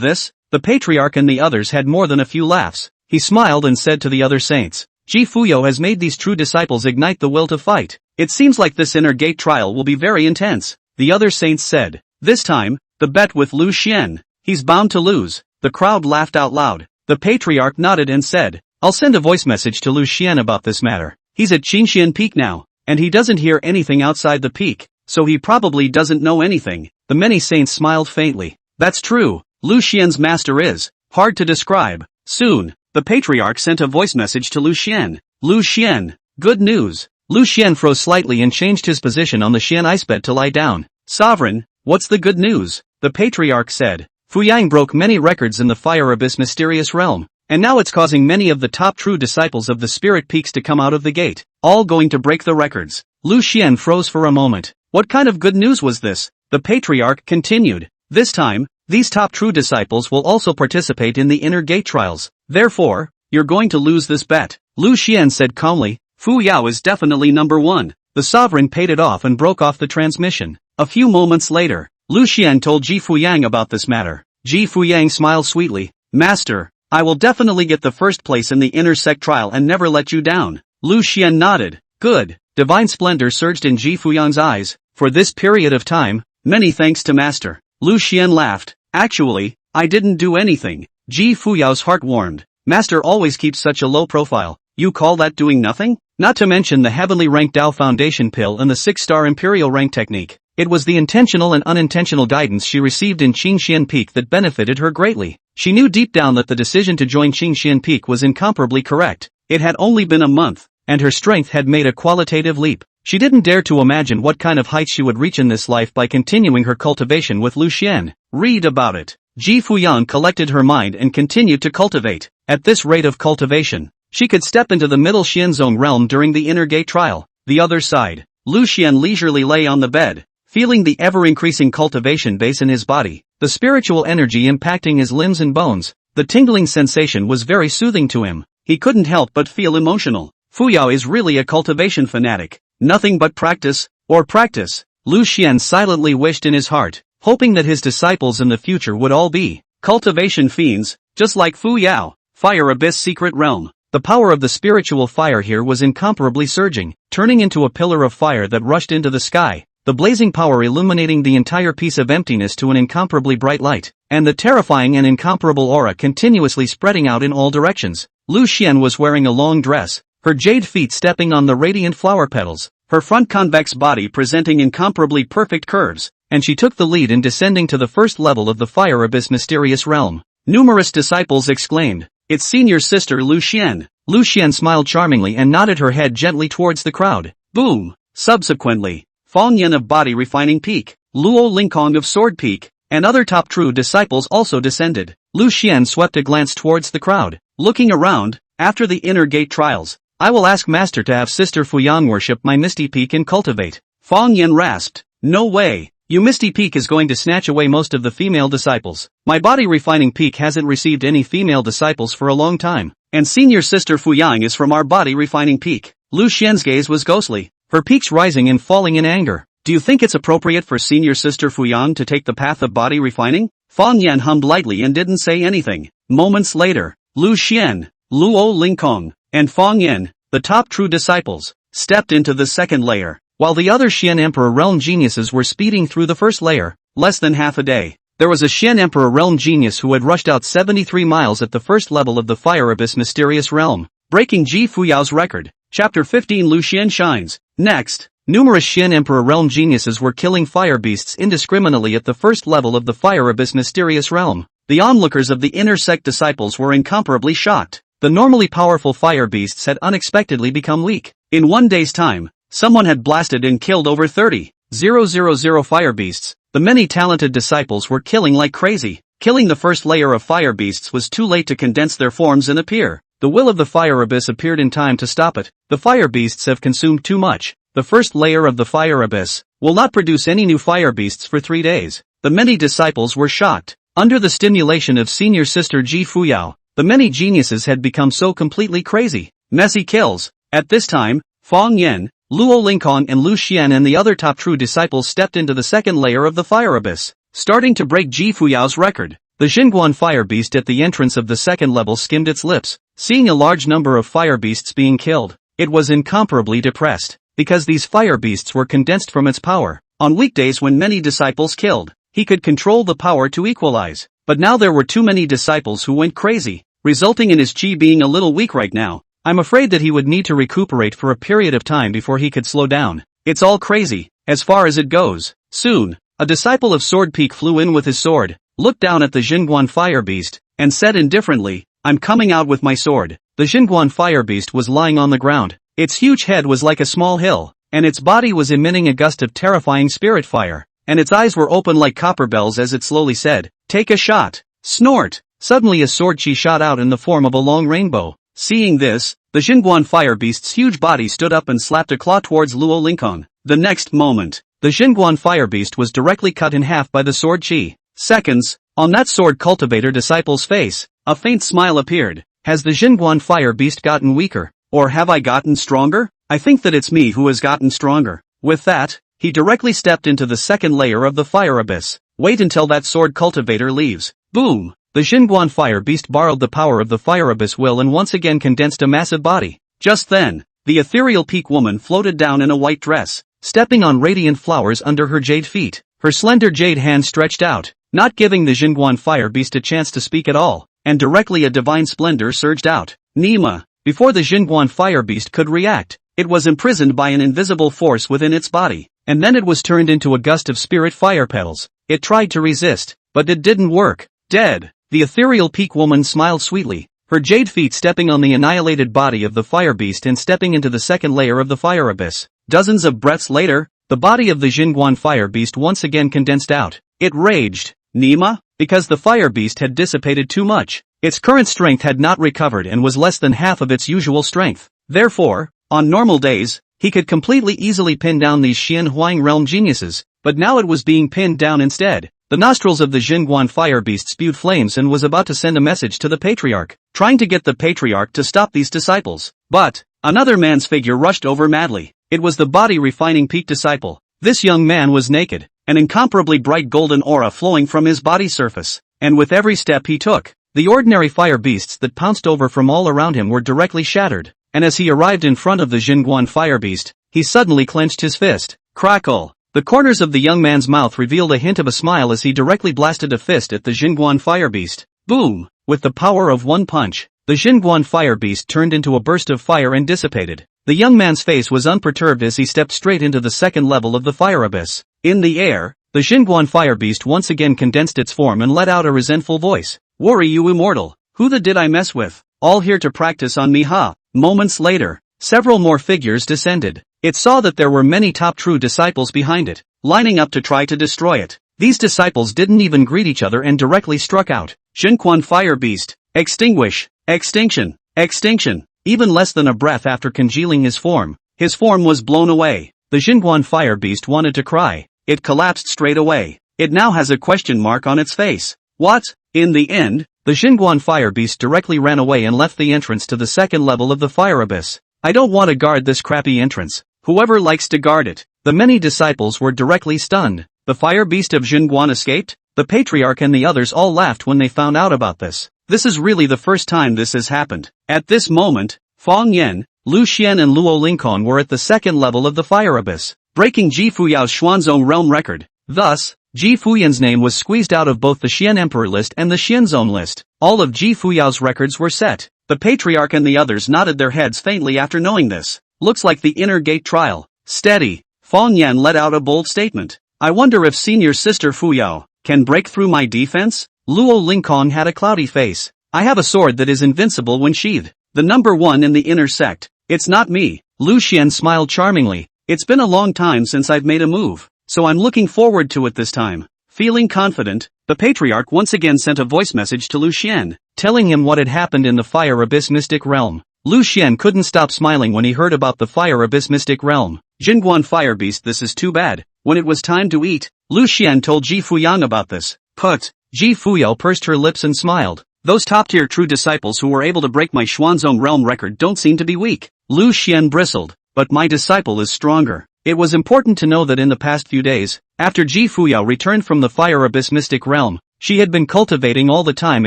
Speaker 1: this, the patriarch and the others had more than a few laughs. He smiled and said to the other saints, "Ji Fuyo has made these true disciples ignite the will to fight. It seems like this inner gate trial will be very intense." The other saints said, "This time, the bet with Lu Xian. He's bound to lose." The crowd laughed out loud. The patriarch nodded and said, "I'll send a voice message to Lu Xian about this matter. He's at Qingxian Peak now, and he doesn't hear anything outside the peak, so he probably doesn't know anything." The many saints smiled faintly. "That's true. Lu Xian's master is hard to describe." Soon, the patriarch sent a voice message to Lu Xian. "Lu Xian, good news." Lu Xian froze slightly and changed his position on the Xian ice bed to lie down. "Sovereign, what's the good news?" The patriarch said. "Fuyang broke many records in the fire abyss mysterious realm, and now it's causing many of the top true disciples of the spirit peaks to come out of the gate, all going to break the records." Lu Xian froze for a moment. What kind of good news was this? The patriarch continued. "This time, these top true disciples will also participate in the inner gate trials. Therefore, you're going to lose this bet." Lu Xian said calmly. "Fu Yao is definitely number one." The sovereign paid it off and broke off the transmission. A few moments later, Lu Xian told Ji Fuyang about this matter. Ji Fuyang smiled sweetly. "Master, I will definitely get the first place in the inner sect trial and never let you down." Lu Xian nodded. "Good." Divine splendor surged in Ji Fuyang's eyes. "For this period of time, many thanks to Master." Lu Xian laughed. "Actually, I didn't do anything." Ji Fuyao's heart warmed. "Master always keeps such a low profile. You call that doing nothing? Not to mention the heavenly rank Dao Foundation pill and the 6-star Imperial rank technique. It was the intentional and unintentional guidance she received in Qingxian Peak that benefited her greatly. She knew deep down that the decision to join Qingxian Peak was incomparably correct. It had only been a month, and her strength had made a qualitative leap. She didn't dare to imagine what kind of heights she would reach in this life by continuing her cultivation with Lu Xian. Read about it. Ji Fuyang collected her mind and continued to cultivate. At this rate of cultivation, she could step into the middle Xianzong realm during the inner gate trial. The other side, Lu Xian leisurely lay on the bed, feeling the ever-increasing cultivation base in his body, the spiritual energy impacting his limbs and bones. The tingling sensation was very soothing to him. He couldn't help but feel emotional. Fuyao is really a cultivation fanatic. Nothing but practice, or practice. Lu Xian silently wished in his heart, hoping that his disciples in the future would all be cultivation fiends, just like Fuyao. Fire Abyss Secret Realm. The power of the spiritual fire here was incomparably surging, turning into a pillar of fire that rushed into the sky, the blazing power illuminating the entire piece of emptiness to an incomparably bright light, and the terrifying and incomparable aura continuously spreading out in all directions. Lu Xian was wearing a long dress, her jade feet stepping on the radiant flower petals, her front convex body presenting incomparably perfect curves, and she took the lead in descending to the first level of the Fire Abyss mysterious realm. Numerous disciples exclaimed, "It's senior sister Lu Xian." Lu Xian smiled charmingly and nodded her head gently towards the crowd. Boom! Subsequently, Fang Yan of Body Refining Peak, Luo Lingkong of Sword Peak, and other top true disciples also descended. Lu Xian swept a glance towards the crowd, looking around. After the inner gate trials, I will ask Master to have Sister Fuyang worship my Misty Peak and cultivate. Fang Yan rasped, "No way. You Misty Peak is going to snatch away most of the female disciples. My Body Refining Peak hasn't received any female disciples for a long time, and senior sister Fuyang is from our Body Refining Peak." Lu Xian's gaze was ghostly, her peaks rising and falling in anger. "Do you think it's appropriate for senior sister Fuyang to take the path of body refining?" Fang Yan hummed lightly and didn't say anything. Moments later, Lu Xian, Luo Lingkong, and Fang Yan, the top true disciples, stepped into the second layer, while the other Xian Emperor Realm geniuses were speeding through the first layer. Less than half a day, there was a Xian Emperor Realm genius who had rushed out 73 miles at the first level of the Fire Abyss mysterious realm, breaking Ji Fuyao's record. Chapter 15 Lu Xian shines. Next, numerous Xian Emperor Realm geniuses were killing fire beasts indiscriminately at the first level of the Fire Abyss mysterious realm. The onlookers of the inner sect disciples were incomparably shocked. The normally powerful fire beasts had unexpectedly become weak. In one day's time, someone had blasted and killed over 30,000 fire beasts. The many talented disciples were killing like crazy. Killing the first layer of fire beasts was too late to condense their forms and appear. The will of the fire abyss appeared in time to stop it. The fire beasts have consumed too much. The first layer of the fire abyss will not produce any new fire beasts for 3 days. The many disciples were shocked. Under the stimulation of senior sister Ji Fuyao, the many geniuses had become so completely crazy. Messy kills. At this time, Fang Yan, Luo Lingkong and Lu Xian and the other top true disciples stepped into the second layer of the fire abyss, starting to break Ji Fuyao's record. The Xinguan fire beast at the entrance of the second level skimmed its lips, seeing a large number of fire beasts being killed. It was incomparably depressed, because these fire beasts were condensed from its power. On weekdays when many disciples killed, he could control the power to equalize. But now there were too many disciples who went crazy, resulting in his chi being a little weak right now. I'm afraid that he would need to recuperate for a period of time before he could slow down. It's all crazy, as far as it goes. Soon, a disciple of Sword Peak flew in with his sword, looked down at the Xinguan fire beast, and said indifferently, "I'm coming out with my sword." The Xinguan fire beast was lying on the ground. Its huge head was like a small hill, and its body was emitting a gust of terrifying spirit fire, and its eyes were open like copper bells as it slowly said, "Take a shot." Snort! Suddenly a sword chi shot out in the form of a long rainbow. Seeing this, the Xinguan fire beast's huge body stood up and slapped a claw towards Luo Lingkong. The next moment, the Xinguan fire beast was directly cut in half by the sword chi. Seconds, on that sword cultivator disciple's face, a faint smile appeared. Has the Xinguan fire beast gotten weaker, or have I gotten stronger? I think that it's me who has gotten stronger. With that, he directly stepped into the second layer of the fire abyss. Wait until that sword cultivator leaves. Boom! The Xinguan fire beast borrowed the power of the fire abyss will and once again condensed a massive body. Just then, the ethereal peak woman floated down in a white dress, stepping on radiant flowers under her jade feet. Her slender jade hand stretched out, not giving the Xinguan fire beast a chance to speak at all, and directly a divine splendor surged out. Nima! Before the Xinguan fire beast could react, it was imprisoned by an invisible force within its body, and then it was turned into a gust of spirit fire petals. It tried to resist, but it didn't work. Dead! The ethereal peak woman smiled sweetly, her jade feet stepping on the annihilated body of the fire beast and stepping into the second layer of the fire abyss. Dozens of breaths later, the body of the Jingguan fire beast once again condensed out. It raged. Nima? Because the fire beast had dissipated too much. Its current strength had not recovered and was less than half of its usual strength. Therefore, on normal days, he could completely easily pin down these Xian Huang realm geniuses, but now it was being pinned down instead. The nostrils of the Jingguan fire beast spewed flames and was about to send a message to the patriarch, trying to get the patriarch to stop these disciples. But another man's figure rushed over madly. It was the body-refining peak disciple. This young man was naked, an incomparably bright golden aura flowing from his body surface, and with every step he took, the ordinary fire beasts that pounced over from all around him were directly shattered, and as he arrived in front of the Jingguan fire beast, he suddenly clenched his fist. Crackle! The corners of the young man's mouth revealed a hint of a smile as he directly blasted a fist at the Jingguan fire beast. Boom! With the power of one punch, the Jingguan fire beast turned into a burst of fire and dissipated. The young man's face was unperturbed as he stepped straight into the second level of the fire abyss. In the air, the Jingguan fire beast once again condensed its form and let out a resentful voice. Worry you immortal, who the did I mess with? All here to practice on me ha. Moments later, several more figures descended. It saw that there were many top true disciples behind it, lining up to try to destroy it. These disciples didn't even greet each other and directly struck out. Jingguan fire beast, extinguish, extinction, extinction. Even less than a breath after congealing his form was blown away. The Jingguan fire beast wanted to cry. It collapsed straight away. It now has a question mark on its face. What? In the end, the Jingguan fire beast directly ran away and left the entrance to the second level of the fire abyss. I don't want to guard this crappy entrance. Whoever likes to guard it. The many disciples were directly stunned. The fire beast of Jingguan escaped? The patriarch and the others all laughed when they found out about this. This is really the first time this has happened. At this moment, Fang Yan, Lu Xian and Luo Lingkong were at the second level of the fire abyss, breaking Ji Fuyao's Xuanzong realm record. Thus, Ji Fuyan's name was squeezed out of both the Xian Emperor list and the Xianzong list. All of Ji Fuyao's records were set. The patriarch and the others nodded their heads faintly after knowing this. Looks like the inner gate trial. Steady. Fang Yan let out a bold statement. I wonder if senior sister Fuyao can break through my defense? Luo Lingkong had a cloudy face. I have a sword that is invincible when sheathed. The number one in the inner sect. It's not me. Lu Xian smiled charmingly. It's been a long time since I've made a move, so I'm looking forward to it this time. Feeling confident, the patriarch once again sent a voice message to Lu Xian, telling him what had happened in the Fire Abyss Mystic Realm. Lu Xian couldn't stop smiling when he heard about the Fire Abyss Mystic Realm. Jingguan Fire Beast, this is too bad. When it was time to eat, Lu Xian told Ji Fuyang about this. Put. Ji Fuyao pursed her lips and smiled. Those top-tier true disciples who were able to break my Xuanzong realm record don't seem to be weak. Lu Xian bristled. But my disciple is stronger. It was important to know that in the past few days, after Ji Fuyao returned from the Fire Abyss Mystic Realm, she had been cultivating all the time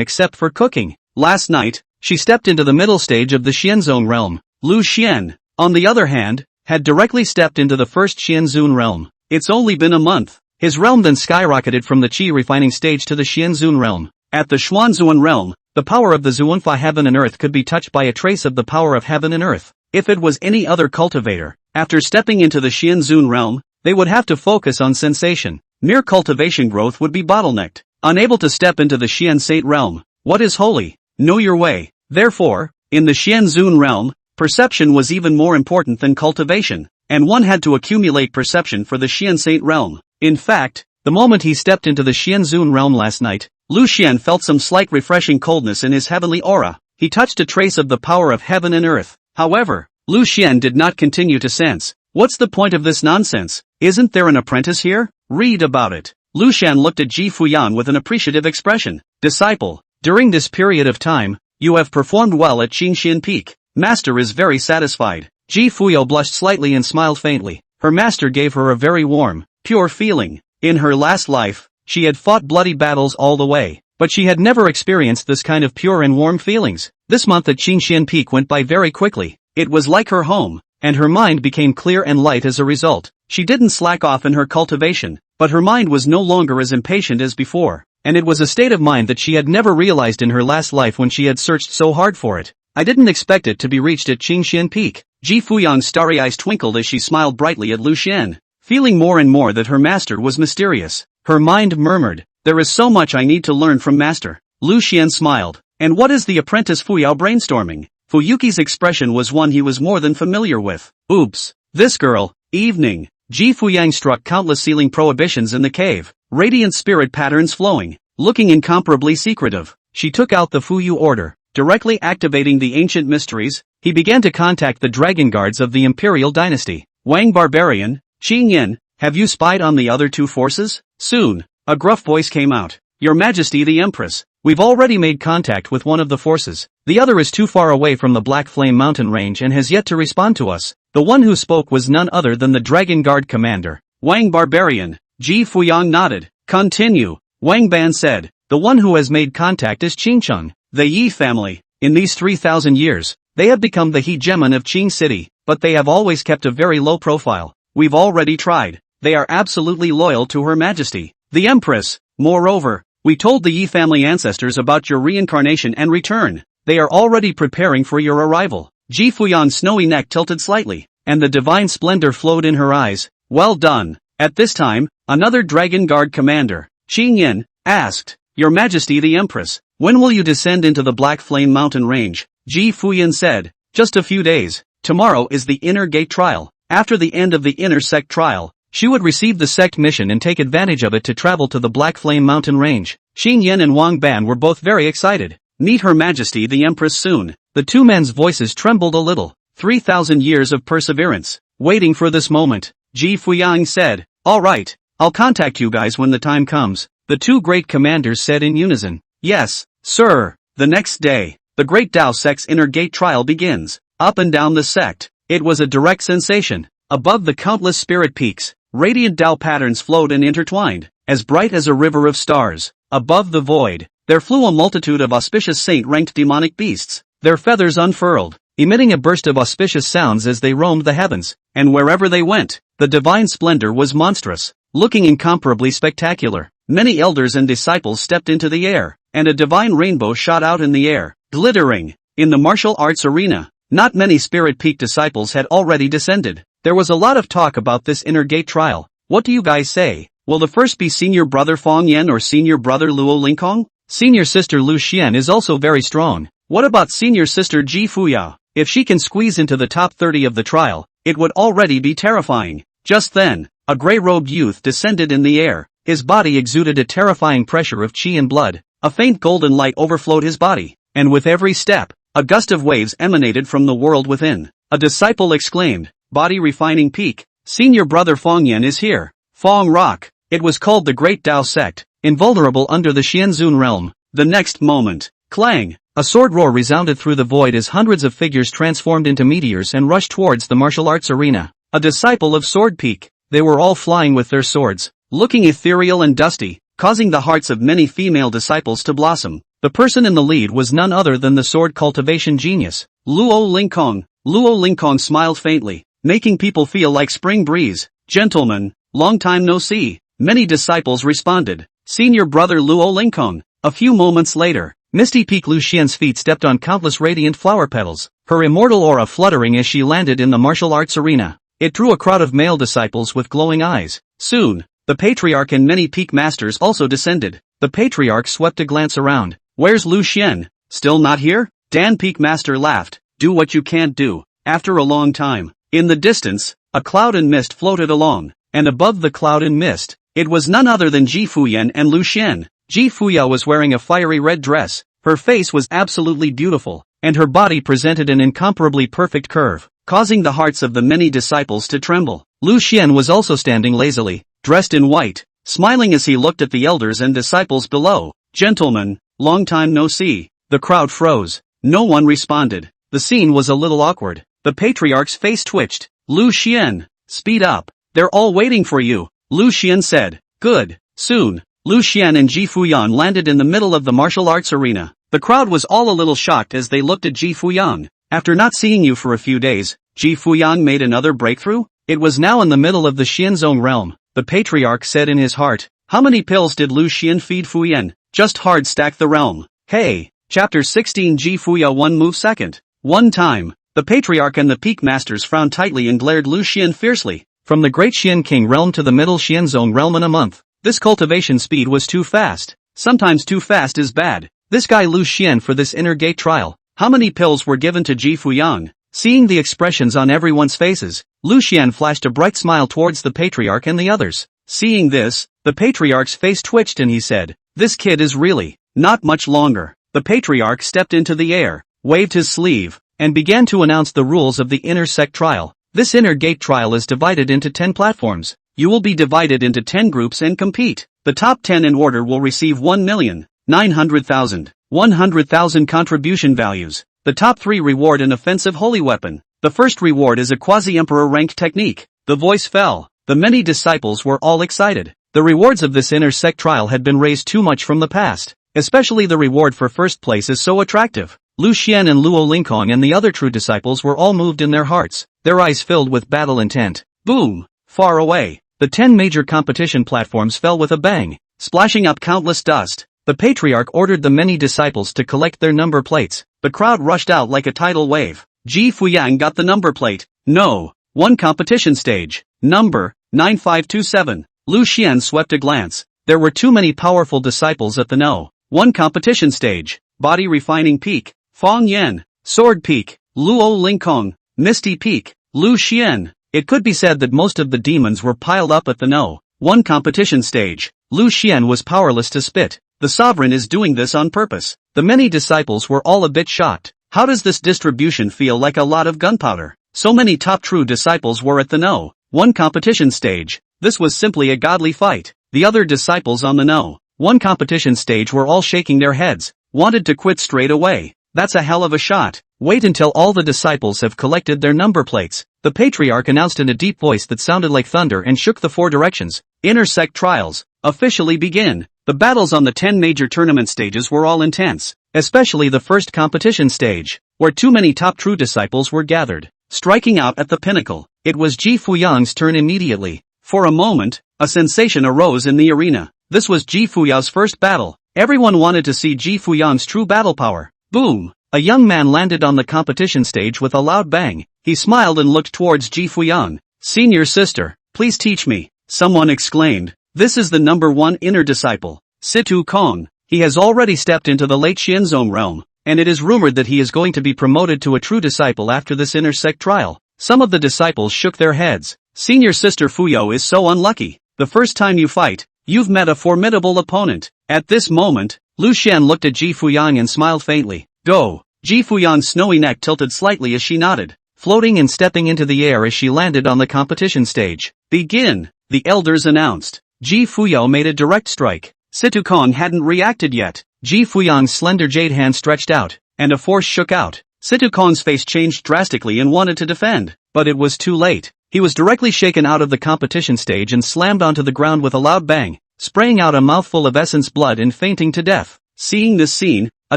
Speaker 1: except for cooking. Last night, she stepped into the middle stage of the Xianzong realm. Lu Xian, on the other hand, had directly stepped into the first Xianzun realm. It's only been a month. His realm then skyrocketed from the Qi refining stage to the Xianzun realm. At the Xuanzuan realm, the power of the Zuanfa heaven and earth could be touched by a trace of the power of heaven and earth. If it was any other cultivator, after stepping into the Xianzun realm, they would have to focus on sensation. Mere cultivation growth would be bottlenecked. Unable to step into the Xiansate realm. What is holy? Know your way. Therefore, in the Xianzun realm, perception was even more important than cultivation, and one had to accumulate perception for the Xiansate realm. In fact, the moment he stepped into the Xianzun realm last night, Lu Xian felt some slight refreshing coldness in his heavenly aura. He touched a trace of the power of heaven and earth. However, Lu Xian did not continue to sense. What's the point of this nonsense? Isn't there an apprentice here? Read about it. Lu Xian looked at Ji Fuyan with an appreciative expression. Disciple, during this period of time, you have performed well at Qingxian Peak. Master is very satisfied. Ji Fuyo blushed slightly and smiled faintly. Her master gave her a very warm, pure feeling. In her last life, she had fought bloody battles all the way, but she had never experienced this kind of pure and warm feelings. This month at Qingxian Peak went by very quickly. It was like her home, and her mind became clear and light as a result. She didn't slack off in her cultivation, but her mind was no longer as impatient as before, and it was a state of mind that she had never realized in her last life when she had searched so hard for it. I didn't expect it to be reached at Qingxian Peak. Ji Fuyang's starry eyes twinkled as she smiled brightly at Lu Xian, feeling more and more that her master was mysterious. Her mind murmured, there is so much I need to learn from master. Lu Xian smiled. And what is the apprentice Fuyao brainstorming? Fuyuki's expression was one he was more than familiar with. Oops. This girl. Evening. Ji Fuyang struck countless sealing prohibitions in the cave. Radiant spirit patterns flowing. Looking incomparably secretive. She took out the Fuyu order. Directly activating the ancient mysteries, he began to contact the dragon guards of the Imperial dynasty. Wang Barbarian, Qing Yin, have you spied on the other two forces? Soon, a gruff voice came out. Your Majesty the Empress, we've already made contact with one of the forces. The other is too far away from the Black Flame mountain range and has yet to respond to us. The one who spoke was none other than the Dragon Guard commander. Wang Barbarian. Ji Fuyang nodded. Continue. Wang Ban said. The one who has made contact is Qing Cheng, the Yi family. In these 3,000 years, they have become the hegemon of Qing City, but they have always kept a very low profile. We've already tried. They are absolutely loyal to Her Majesty, the Empress. Moreover, we told the Yi family ancestors about your reincarnation and return. They are already preparing for your arrival. Ji Fuyang's snowy neck tilted slightly, and the divine splendor flowed in her eyes. Well done. At this time, another Dragon Guard commander, Qing Yin, asked, Your Majesty the Empress, when will you descend into the Black Flame mountain range? Ji Fuyan said, just a few days. Tomorrow is the inner gate trial. After the end of the inner sect trial, she would receive the sect mission and take advantage of it to travel to the Black Flame mountain range. Qing Yin and Wang Ban were both very excited. Meet Her Majesty the Empress soon. The two men's voices trembled a little. 3,000 years of perseverance, waiting for this moment. Ji Fuyang said, all right, I'll contact you guys when the time comes. The two great commanders said in unison. Yes, sir. The next day, the Great Tao Sect's inner gate trial begins. Up and down the sect, it was a direct sensation. Above the countless spirit peaks, radiant Tao patterns flowed and intertwined, as bright as a river of stars. Above the void, there flew a multitude of auspicious saint-ranked demonic beasts, their feathers unfurled, emitting a burst of auspicious sounds as they roamed the heavens, and wherever they went, the divine splendor was monstrous, looking incomparably spectacular. Many elders and disciples stepped into the air, and a divine rainbow shot out in the air, glittering. In the martial arts arena, not many Spirit Peak disciples had already descended. There was a lot of talk about this inner gate trial. What do you guys say? Will the first be senior brother Fong Yen or senior brother Luo Lingkong? Senior sister Lu Xian is also very strong. What about senior sister Ji Fuyao? If she can squeeze into the top 30 of the trial, it would already be terrifying. Just then, a gray-robed youth descended in the air. His body exuded a terrifying pressure of qi and blood. A faint golden light overflowed his body, and with every step, a gust of waves emanated from the world within. A disciple exclaimed, Body Refining Peak, senior brother Fong Yen is here. Fong Rock. It was called the Great Tao Sect, invulnerable under the Xianzun realm. The next moment, clang, a sword roar resounded through the void as hundreds of figures transformed into meteors and rushed towards the martial arts arena. A disciple of Sword Peak. They were all flying with their swords, looking ethereal and dusty, causing the hearts of many female disciples to blossom. The person in the lead was none other than the sword cultivation genius, Luo Lingkong. Luo Lingkong smiled faintly, making people feel like spring breeze. Gentlemen, long time no see. Many disciples responded. Senior brother Luo Lingkong. A few moments later, Misty Peak Lu Xian's feet stepped on countless radiant flower petals, her immortal aura fluttering as she landed in the martial arts arena. It drew a crowd of male disciples with glowing eyes. Soon, the Patriarch and many peak masters also descended. The Patriarch swept a glance around. Where's Lu Xian? Still not here? Dan Peak Master laughed. Do what you can't do. After a long time, in the distance, a cloud and mist floated along, and above the cloud and mist, it was none other than Ji Fuyan and Lu Xian. Ji Fuya was wearing a fiery red dress. Her face was absolutely beautiful, and her body presented an incomparably perfect curve, causing the hearts of the many disciples to tremble. Lu Xian was also standing lazily, dressed in white, smiling as he looked at the elders and disciples below. Gentlemen, long time no see. The crowd froze. No one responded. The scene was a little awkward. The Patriarch's face twitched. Lu Xian, speed up. They're all waiting for you. Lu Xian said. Good. Soon, Lu Xian and Ji Fuyan landed in the middle of the martial arts arena. The crowd was all a little shocked as they looked at Ji Fuyang. After not seeing you for a few days, Ji Fuyang made another breakthrough? It was now in the middle of the Xianzong realm. The Patriarch said in his heart. How many pills did Lu Xian feed Fuyan? Just hard stack the realm. Hey! Chapter 16 Ji Fuya 1 move second. One time, the Patriarch and the Peak Masters frowned tightly and glared Lu Xian fiercely. From the Great Xian King realm to the Middle Xianzong realm in a month. This cultivation speed was too fast. Sometimes too fast is bad. This This guy Lu Xian for this inner gate trial. How many pills were given to Ji Fuyang? Seeing the expressions on everyone's faces, Lu Xian flashed a bright smile towards the patriarch and the others. Seeing this, the patriarch's face twitched and he said, "This kid is really not much longer." The patriarch stepped into the air, waved his sleeve, and began to announce the rules of the inner sect trial. This inner gate trial is divided into 10 platforms. You will be divided into 10 groups and compete. The top 10 in order will receive 1,900,000 contribution values. The top 3 reward an offensive holy weapon. The first reward is a quasi-emperor rank technique. The voice fell. The many disciples were all excited. The rewards of this inner sect trial had been raised too much from the past. Especially the reward for first place is so attractive. Lu Xian and Luo Lingkong and the other true disciples were all moved in their hearts, their eyes filled with battle intent. Boom! Far away, the 10 major competition platforms fell with a bang, splashing up countless dust. The patriarch ordered the many disciples to collect their number plates. The crowd rushed out like a tidal wave. Ji Fuyang got the number plate. No. 1 competition stage. Number 9527. Lu Xian swept a glance. There were too many powerful disciples at the No. 1 competition stage. Body refining peak. Fang Yan. Sword peak. Luo Lingkong. Misty peak. Lu Xian. It could be said that most of the demons were piled up at the No. 1 competition stage. Lu Xian was powerless to spit. The sovereign is doing this on purpose. The many disciples were all a bit shocked. How does this distribution feel like a lot of gunpowder? So many top true disciples were at the No. 1 competition stage. This was simply a godly fight. The other disciples on the No. 1 competition stage were all shaking their heads, wanted to quit straight away. That's a hell of a shot. Wait until all the disciples have collected their number plates. The patriarch announced in a deep voice that sounded like thunder and shook the 4 directions. Inner sect trials officially begin. The battles on the 10 major tournament stages were all intense, especially the first competition stage, where too many top true disciples were gathered. Striking out at the pinnacle, it was Ji Fuyang's turn immediately. For a moment, a sensation arose in the arena. This was Ji Fuyang's first battle. Everyone wanted to see Ji Fuyang's true battle power. Boom! A young man landed on the competition stage with a loud bang. He smiled and looked towards Ji Fuyang. "Senior sister, please teach me," someone exclaimed. This is the number 1 inner disciple, Situ Kong. He has already stepped into the late Xianzong realm, and it is rumored that he is going to be promoted to a true disciple after this inner sect trial. Some of the disciples shook their heads. Senior sister Fuyo is so unlucky. The first time you fight, you've met a formidable opponent. At this moment, Lu Xian looked at Ji Fuyang and smiled faintly. Go! Ji Fuyang's snowy neck tilted slightly as she nodded, floating and stepping into the air as she landed on the competition stage. Begin! The elders announced. Ji Fuyo made a direct strike. Situ Kong hadn't reacted yet. Ji Fuyang's slender jade hand stretched out, and a force shook out. Situ Kong's face changed drastically and wanted to defend, but it was too late. He was directly shaken out of the competition stage and slammed onto the ground with a loud bang, spraying out a mouthful of essence blood and fainting to death. Seeing this scene, a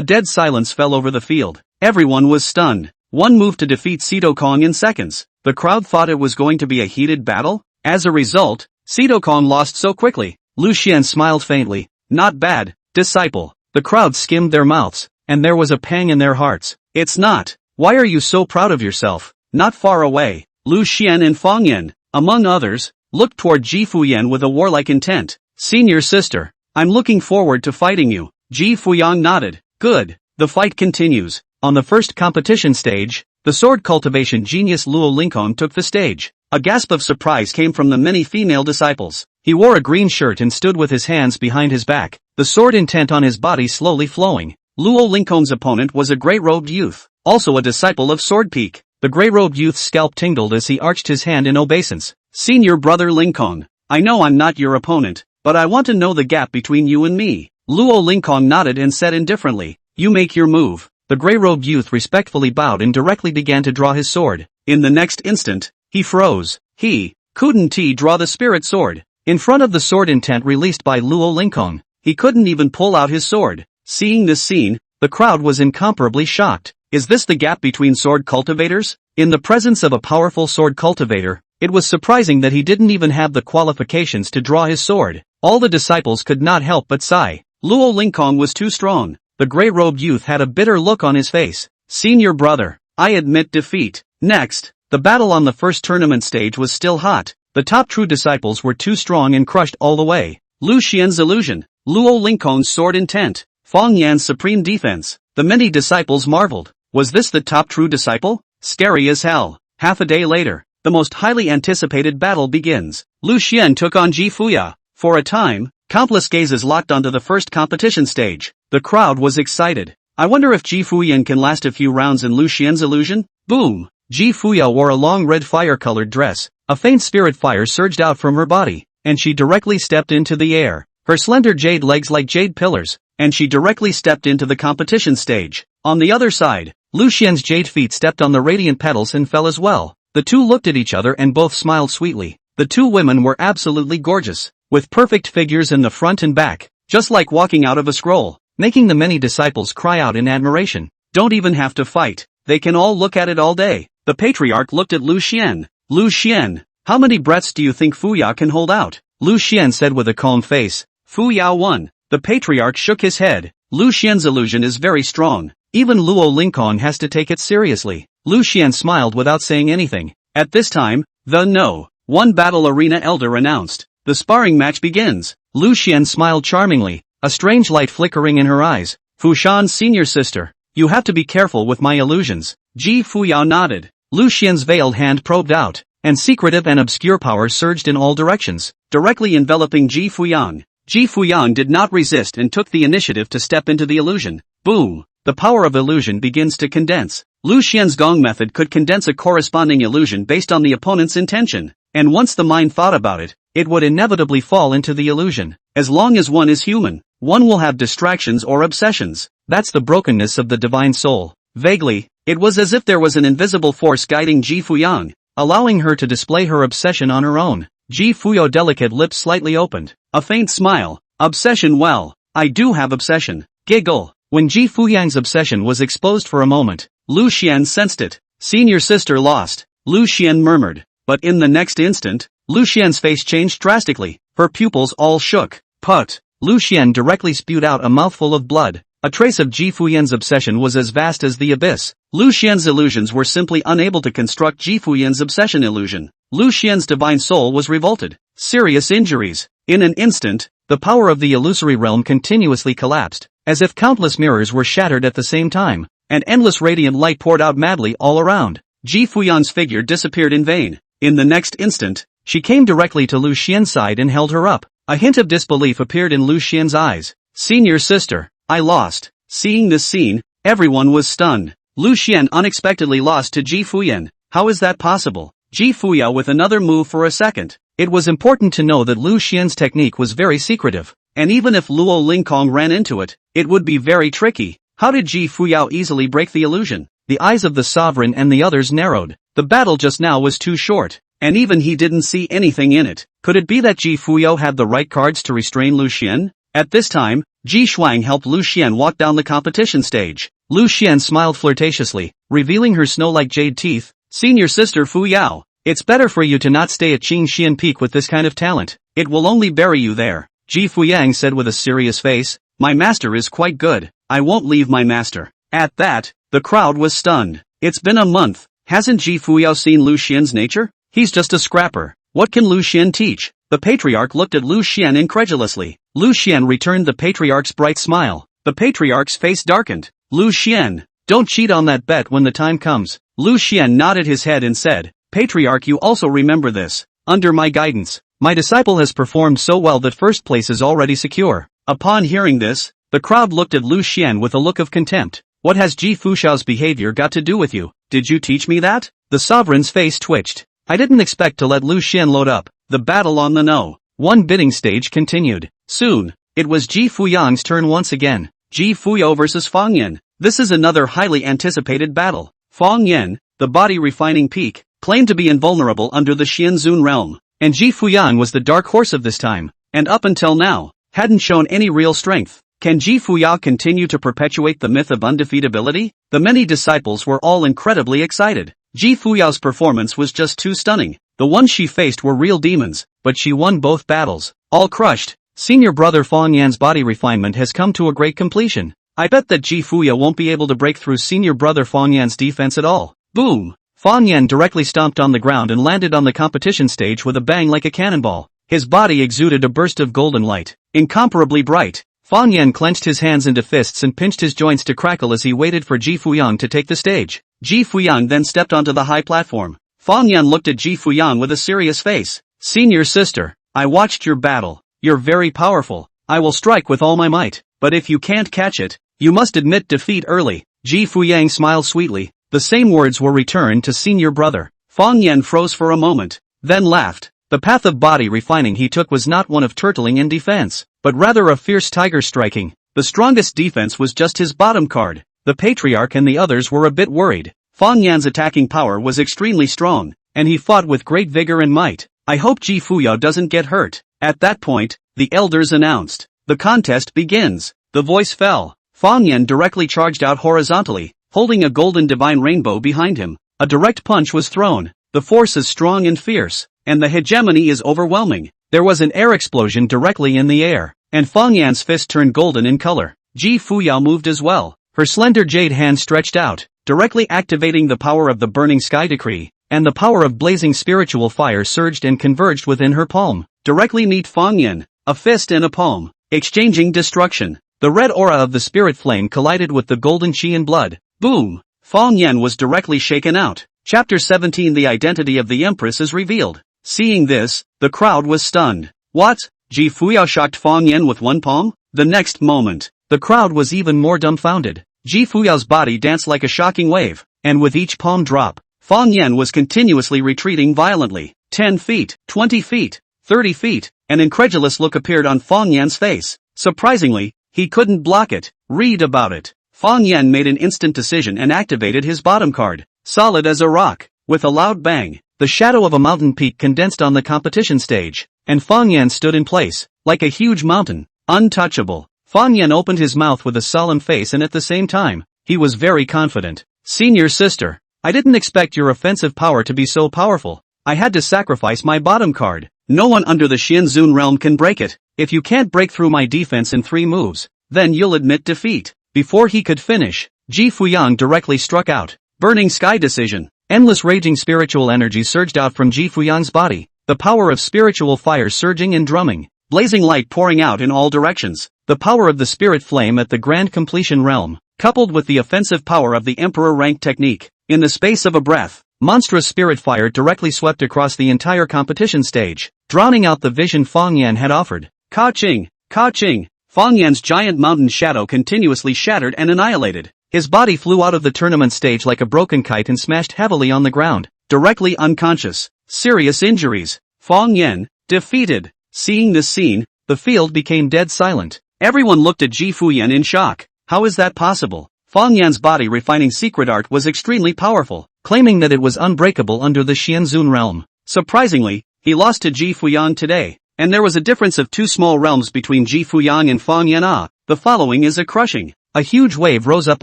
Speaker 1: dead silence fell over the field. Everyone was stunned. One move to defeat Situ Kong in seconds. The crowd thought it was going to be a heated battle. As a result, Situ Kong lost so quickly. Lu Xian smiled faintly. Not bad, disciple. The crowd skimmed their mouths, and there was a pang in their hearts. It's not. Why are you so proud of yourself? Not far away, Lu Xian and Fang Yan, among others, looked toward Ji Fuyan with a warlike intent. Senior sister, I'm looking forward to fighting you. Ji Fuyang nodded. Good. The fight continues. On the first competition stage, the sword cultivation genius Luo Lingkong took the stage. A gasp of surprise came from the many female disciples. He wore a green shirt and stood with his hands behind his back, the sword intent on his body slowly flowing. Luo Lingkong's opponent was a grey-robed youth, also a disciple of Sword Peak. The grey-robed youth's scalp tingled as he arched his hand in obeisance. Senior brother Lingkong, I know I'm not your opponent, but I want to know the gap between you and me. Luo Lingkong nodded and said indifferently, you make your move. The grey-robed youth respectfully bowed and directly began to draw his sword. In the next instant, he froze. He couldn't draw the spirit sword. In front of the sword intent released by Luo Lingkong, he couldn't even pull out his sword. Seeing this scene, the crowd was incomparably shocked. Is this the gap between sword cultivators? In the presence of a powerful sword cultivator, it was surprising that he didn't even have the qualifications to draw his sword. All the disciples could not help but sigh. Luo Lingkong was too strong. The grey-robed youth had a bitter look on his face. Senior brother, I admit defeat. Next, the battle on the first tournament stage was still hot. The top true disciples were too strong and crushed all the way. Lu Xian's illusion, Luo Lingkong's sword intent, Fang Yan's supreme defense. The many disciples marveled. Was this the top true disciple? Scary as hell. Half a day later, the most highly anticipated battle begins. Lu Xian took on Ji Fuya. For a time, countless gazes locked onto the first competition stage. The crowd was excited. I wonder if Ji Fuyan can last a few rounds in Lu Xian's illusion? Boom! Ji Fuya wore a long red fire-colored dress. A faint spirit fire surged out from her body, and she directly stepped into the air. Her slender jade legs like jade pillars, and she directly stepped into the competition stage. On the other side, Lu Xian's jade feet stepped on the radiant petals and fell as well. The two looked at each other and both smiled sweetly. The two women were absolutely gorgeous, with perfect figures in the front and back, just like walking out of a scroll, making the many disciples cry out in admiration. Don't even have to fight. They can all look at it all day. The patriarch looked at Lu Xian. Lu Xian, how many breaths do you think Fuya can hold out? Lu Xian said with a calm face. Fuya won. The patriarch shook his head. Lu Xian's illusion is very strong. Even Luo Lingkong has to take it seriously. Lu Xian smiled without saying anything. At this time, the No. 1 Battle Arena Elder announced. The sparring match begins. Lu Xian smiled charmingly, a strange light flickering in her eyes. Fu Shan's senior sister. You have to be careful with my illusions. Ji Fuyao nodded. Lu Xian's veiled hand probed out, and secretive and obscure power surged in all directions, directly enveloping Ji Fuyang. Ji Fuyang did not resist and took the initiative to step into the illusion. Boom! The power of illusion begins to condense. Lu Xian's gong method could condense a corresponding illusion based on the opponent's intention, and once the mind thought about it, it would inevitably fall into the illusion. As long as one is human, one will have distractions or obsessions. That's the brokenness of the divine soul. Vaguely, it was as if there was an invisible force guiding Ji Fuyang, allowing her to display her obsession on her own. Ji Fuyo's delicate lips slightly opened. A faint smile. Obsession, well, I do have obsession. Giggle. When Ji Fuyang's obsession was exposed for a moment, Lu Xian sensed it. Senior sister lost. Lu Xian murmured. But in the next instant, Lu Xian's face changed drastically. Her pupils all shook. Put. Lu Xian directly spewed out a mouthful of blood. A trace of Ji Fuyan's obsession was as vast as the abyss. Lu Xian's illusions were simply unable to construct Ji Fuyan's obsession illusion. Lu Xian's divine soul was revolted. Serious injuries. In an instant, the power of the illusory realm continuously collapsed, as if countless mirrors were shattered at the same time, and endless radiant light poured out madly all around. Ji Fuyan's figure disappeared in vain. In the next instant, she came directly to Lu Xian's side and held her up. A hint of disbelief appeared in Lu Xian's eyes. Senior sister, I lost. Seeing this scene, everyone was stunned. Lu Xian unexpectedly lost to Ji Fuyan. How is that possible? Ji Fuya with another move for a second. It was important to know that Lu Xian's technique was very secretive, and even if Luo Lingkong ran into it, it would be very tricky. How did Ji Fuyao easily break the illusion? The eyes of the sovereign and the others narrowed. The battle just now was too short, and even he didn't see anything in it. Could it be that Ji Fuyao had the right cards to restrain Lu Xian? At this time, Ji Shuang helped Lu Xian walk down the competition stage. Lu Xian smiled flirtatiously, revealing her snow-like jade teeth. Senior sister Fu Yao, it's better for you to not stay at Qingxian Peak with this kind of talent. It will only bury you there. Ji Fuyang said with a serious face. My master is quite good. I won't leave my master. At that, the crowd was stunned. It's been a month. Hasn't Ji Fuyao seen Lu Xian's nature? He's just a scrapper. What can Lu Xian teach? The patriarch looked at Lu Xian incredulously. Lu Xian returned the patriarch's bright smile. The patriarch's face darkened. Lu Xian, don't cheat on that bet when the time comes. Lu Xian nodded his head and said, Patriarch, you also remember this. Under my guidance, my disciple has performed so well that first place is already secure. Upon hearing this, the crowd looked at Lu Xian with a look of contempt. What has Ji Fushao's behavior got to do with you? Did you teach me that? The sovereign's face twitched. I didn't expect to let Lu Xian load up. The battle on the No. 1 bidding stage continued. Soon, it was Ji Fuyang's turn once again. Ji Fuyao versus Fang Yan. This is another highly anticipated battle. Fang Yan, the body refining peak, claimed to be invulnerable under the Xianzun realm, and Ji Fuyang was the dark horse of this time, and up until now, hadn't shown any real strength. Can Ji Fuyao continue to perpetuate the myth of undefeatability? The many disciples were all incredibly excited. Ji Fuyao's performance was just too stunning. The ones she faced were real demons, but she won both battles. All crushed. Senior brother Fang Yan's body refinement has come to a great completion. I bet that Ji Fuya won't be able to break through senior brother Fang Yan's defense at all. Boom! Fang Yan directly stomped on the ground and landed on the competition stage with a bang like a cannonball. His body exuded a burst of golden light, incomparably bright. Fang Yan clenched his hands into fists and pinched his joints to crackle as he waited for Ji Fuyang to take the stage. Ji Fuyang then stepped onto the high platform. Fang Yan looked at Ji Fuyang with a serious face. "Senior sister, I watched your battle. You're very powerful. I will strike with all my might, but if you can't catch it, you must admit defeat early." Ji Fuyang smiled sweetly. The same words were returned to senior brother. Fang Yan froze for a moment, then laughed. The path of body refining he took was not one of turtling in defense, but rather a fierce tiger striking. The strongest defense was just his bottom card. The patriarch and the others were a bit worried. Fang Yan's attacking power was extremely strong, and he fought with great vigor and might. "I hope Ji Fuyao doesn't get hurt." At that point, the elders announced, "The contest begins." The voice fell. Fang Yan directly charged out horizontally, holding a golden divine rainbow behind him. A direct punch was thrown. The force is strong and fierce, and the hegemony is overwhelming. There was an air explosion directly in the air, and Fang Yan's fist turned golden in color. Ji Fuyao moved as well. Her slender jade hand stretched out, directly activating the power of the burning sky decree, and the power of blazing spiritual fire surged and converged within her palm. Directly meet Fang Yan, a fist and a palm, exchanging destruction. The red aura of the spirit flame collided with the golden chi and blood. Boom! Fang Yan was directly shaken out. Chapter 17 The identity of the Empress is revealed. Seeing this, the crowd was stunned. What? Ji Fuyao shocked Fang Yan with one palm? The next moment, the crowd was even more dumbfounded. Ji Fuyao's body danced like a shocking wave, and with each palm drop, Fang Yan was continuously retreating violently. 10 feet, 20 feet, 30 feet, an incredulous look appeared on Fang Yan's face. Surprisingly, he couldn't block it. Read about it. Fang Yan made an instant decision and activated his bottom card. Solid as a rock. With a loud bang, the shadow of a mountain peak condensed on the competition stage, and Fang Yan stood in place, like a huge mountain, untouchable. Fang Yan opened his mouth with a solemn face and at the same time, he was very confident. "Senior sister, I didn't expect your offensive power to be so powerful. I had to sacrifice my bottom card. No one under the Xianzun realm can break it. If you can't break through my defense in 3 moves, then you'll admit defeat." Before he could finish, Ji Fuyang directly struck out. Burning sky decision. Endless raging spiritual energy surged out from Ji Fuyang's body, the power of spiritual fire surging and drumming, blazing light pouring out in all directions. The power of the spirit flame at the grand completion realm, coupled with the offensive power of the emperor rank technique. In the space of a breath, monstrous spirit fire directly swept across the entire competition stage, drowning out the vision Fang Yan had offered. Ka-ching! Ka-ching! Fang Yan's giant mountain shadow continuously shattered and annihilated. His body flew out of the tournament stage like a broken kite and smashed heavily on the ground, directly unconscious. Serious injuries. Fang Yan, defeated. Seeing this scene, the field became dead silent. Everyone looked at Ji Fuyan in shock. How is that possible? Fang Yan's body refining secret art was extremely powerful, claiming that it was unbreakable under the Xianzun realm. Surprisingly, he lost to Ji Fuyang today, and there was a difference of 2 small realms between Ji Fuyang and Fang Yan. The following is a crushing. A huge wave rose up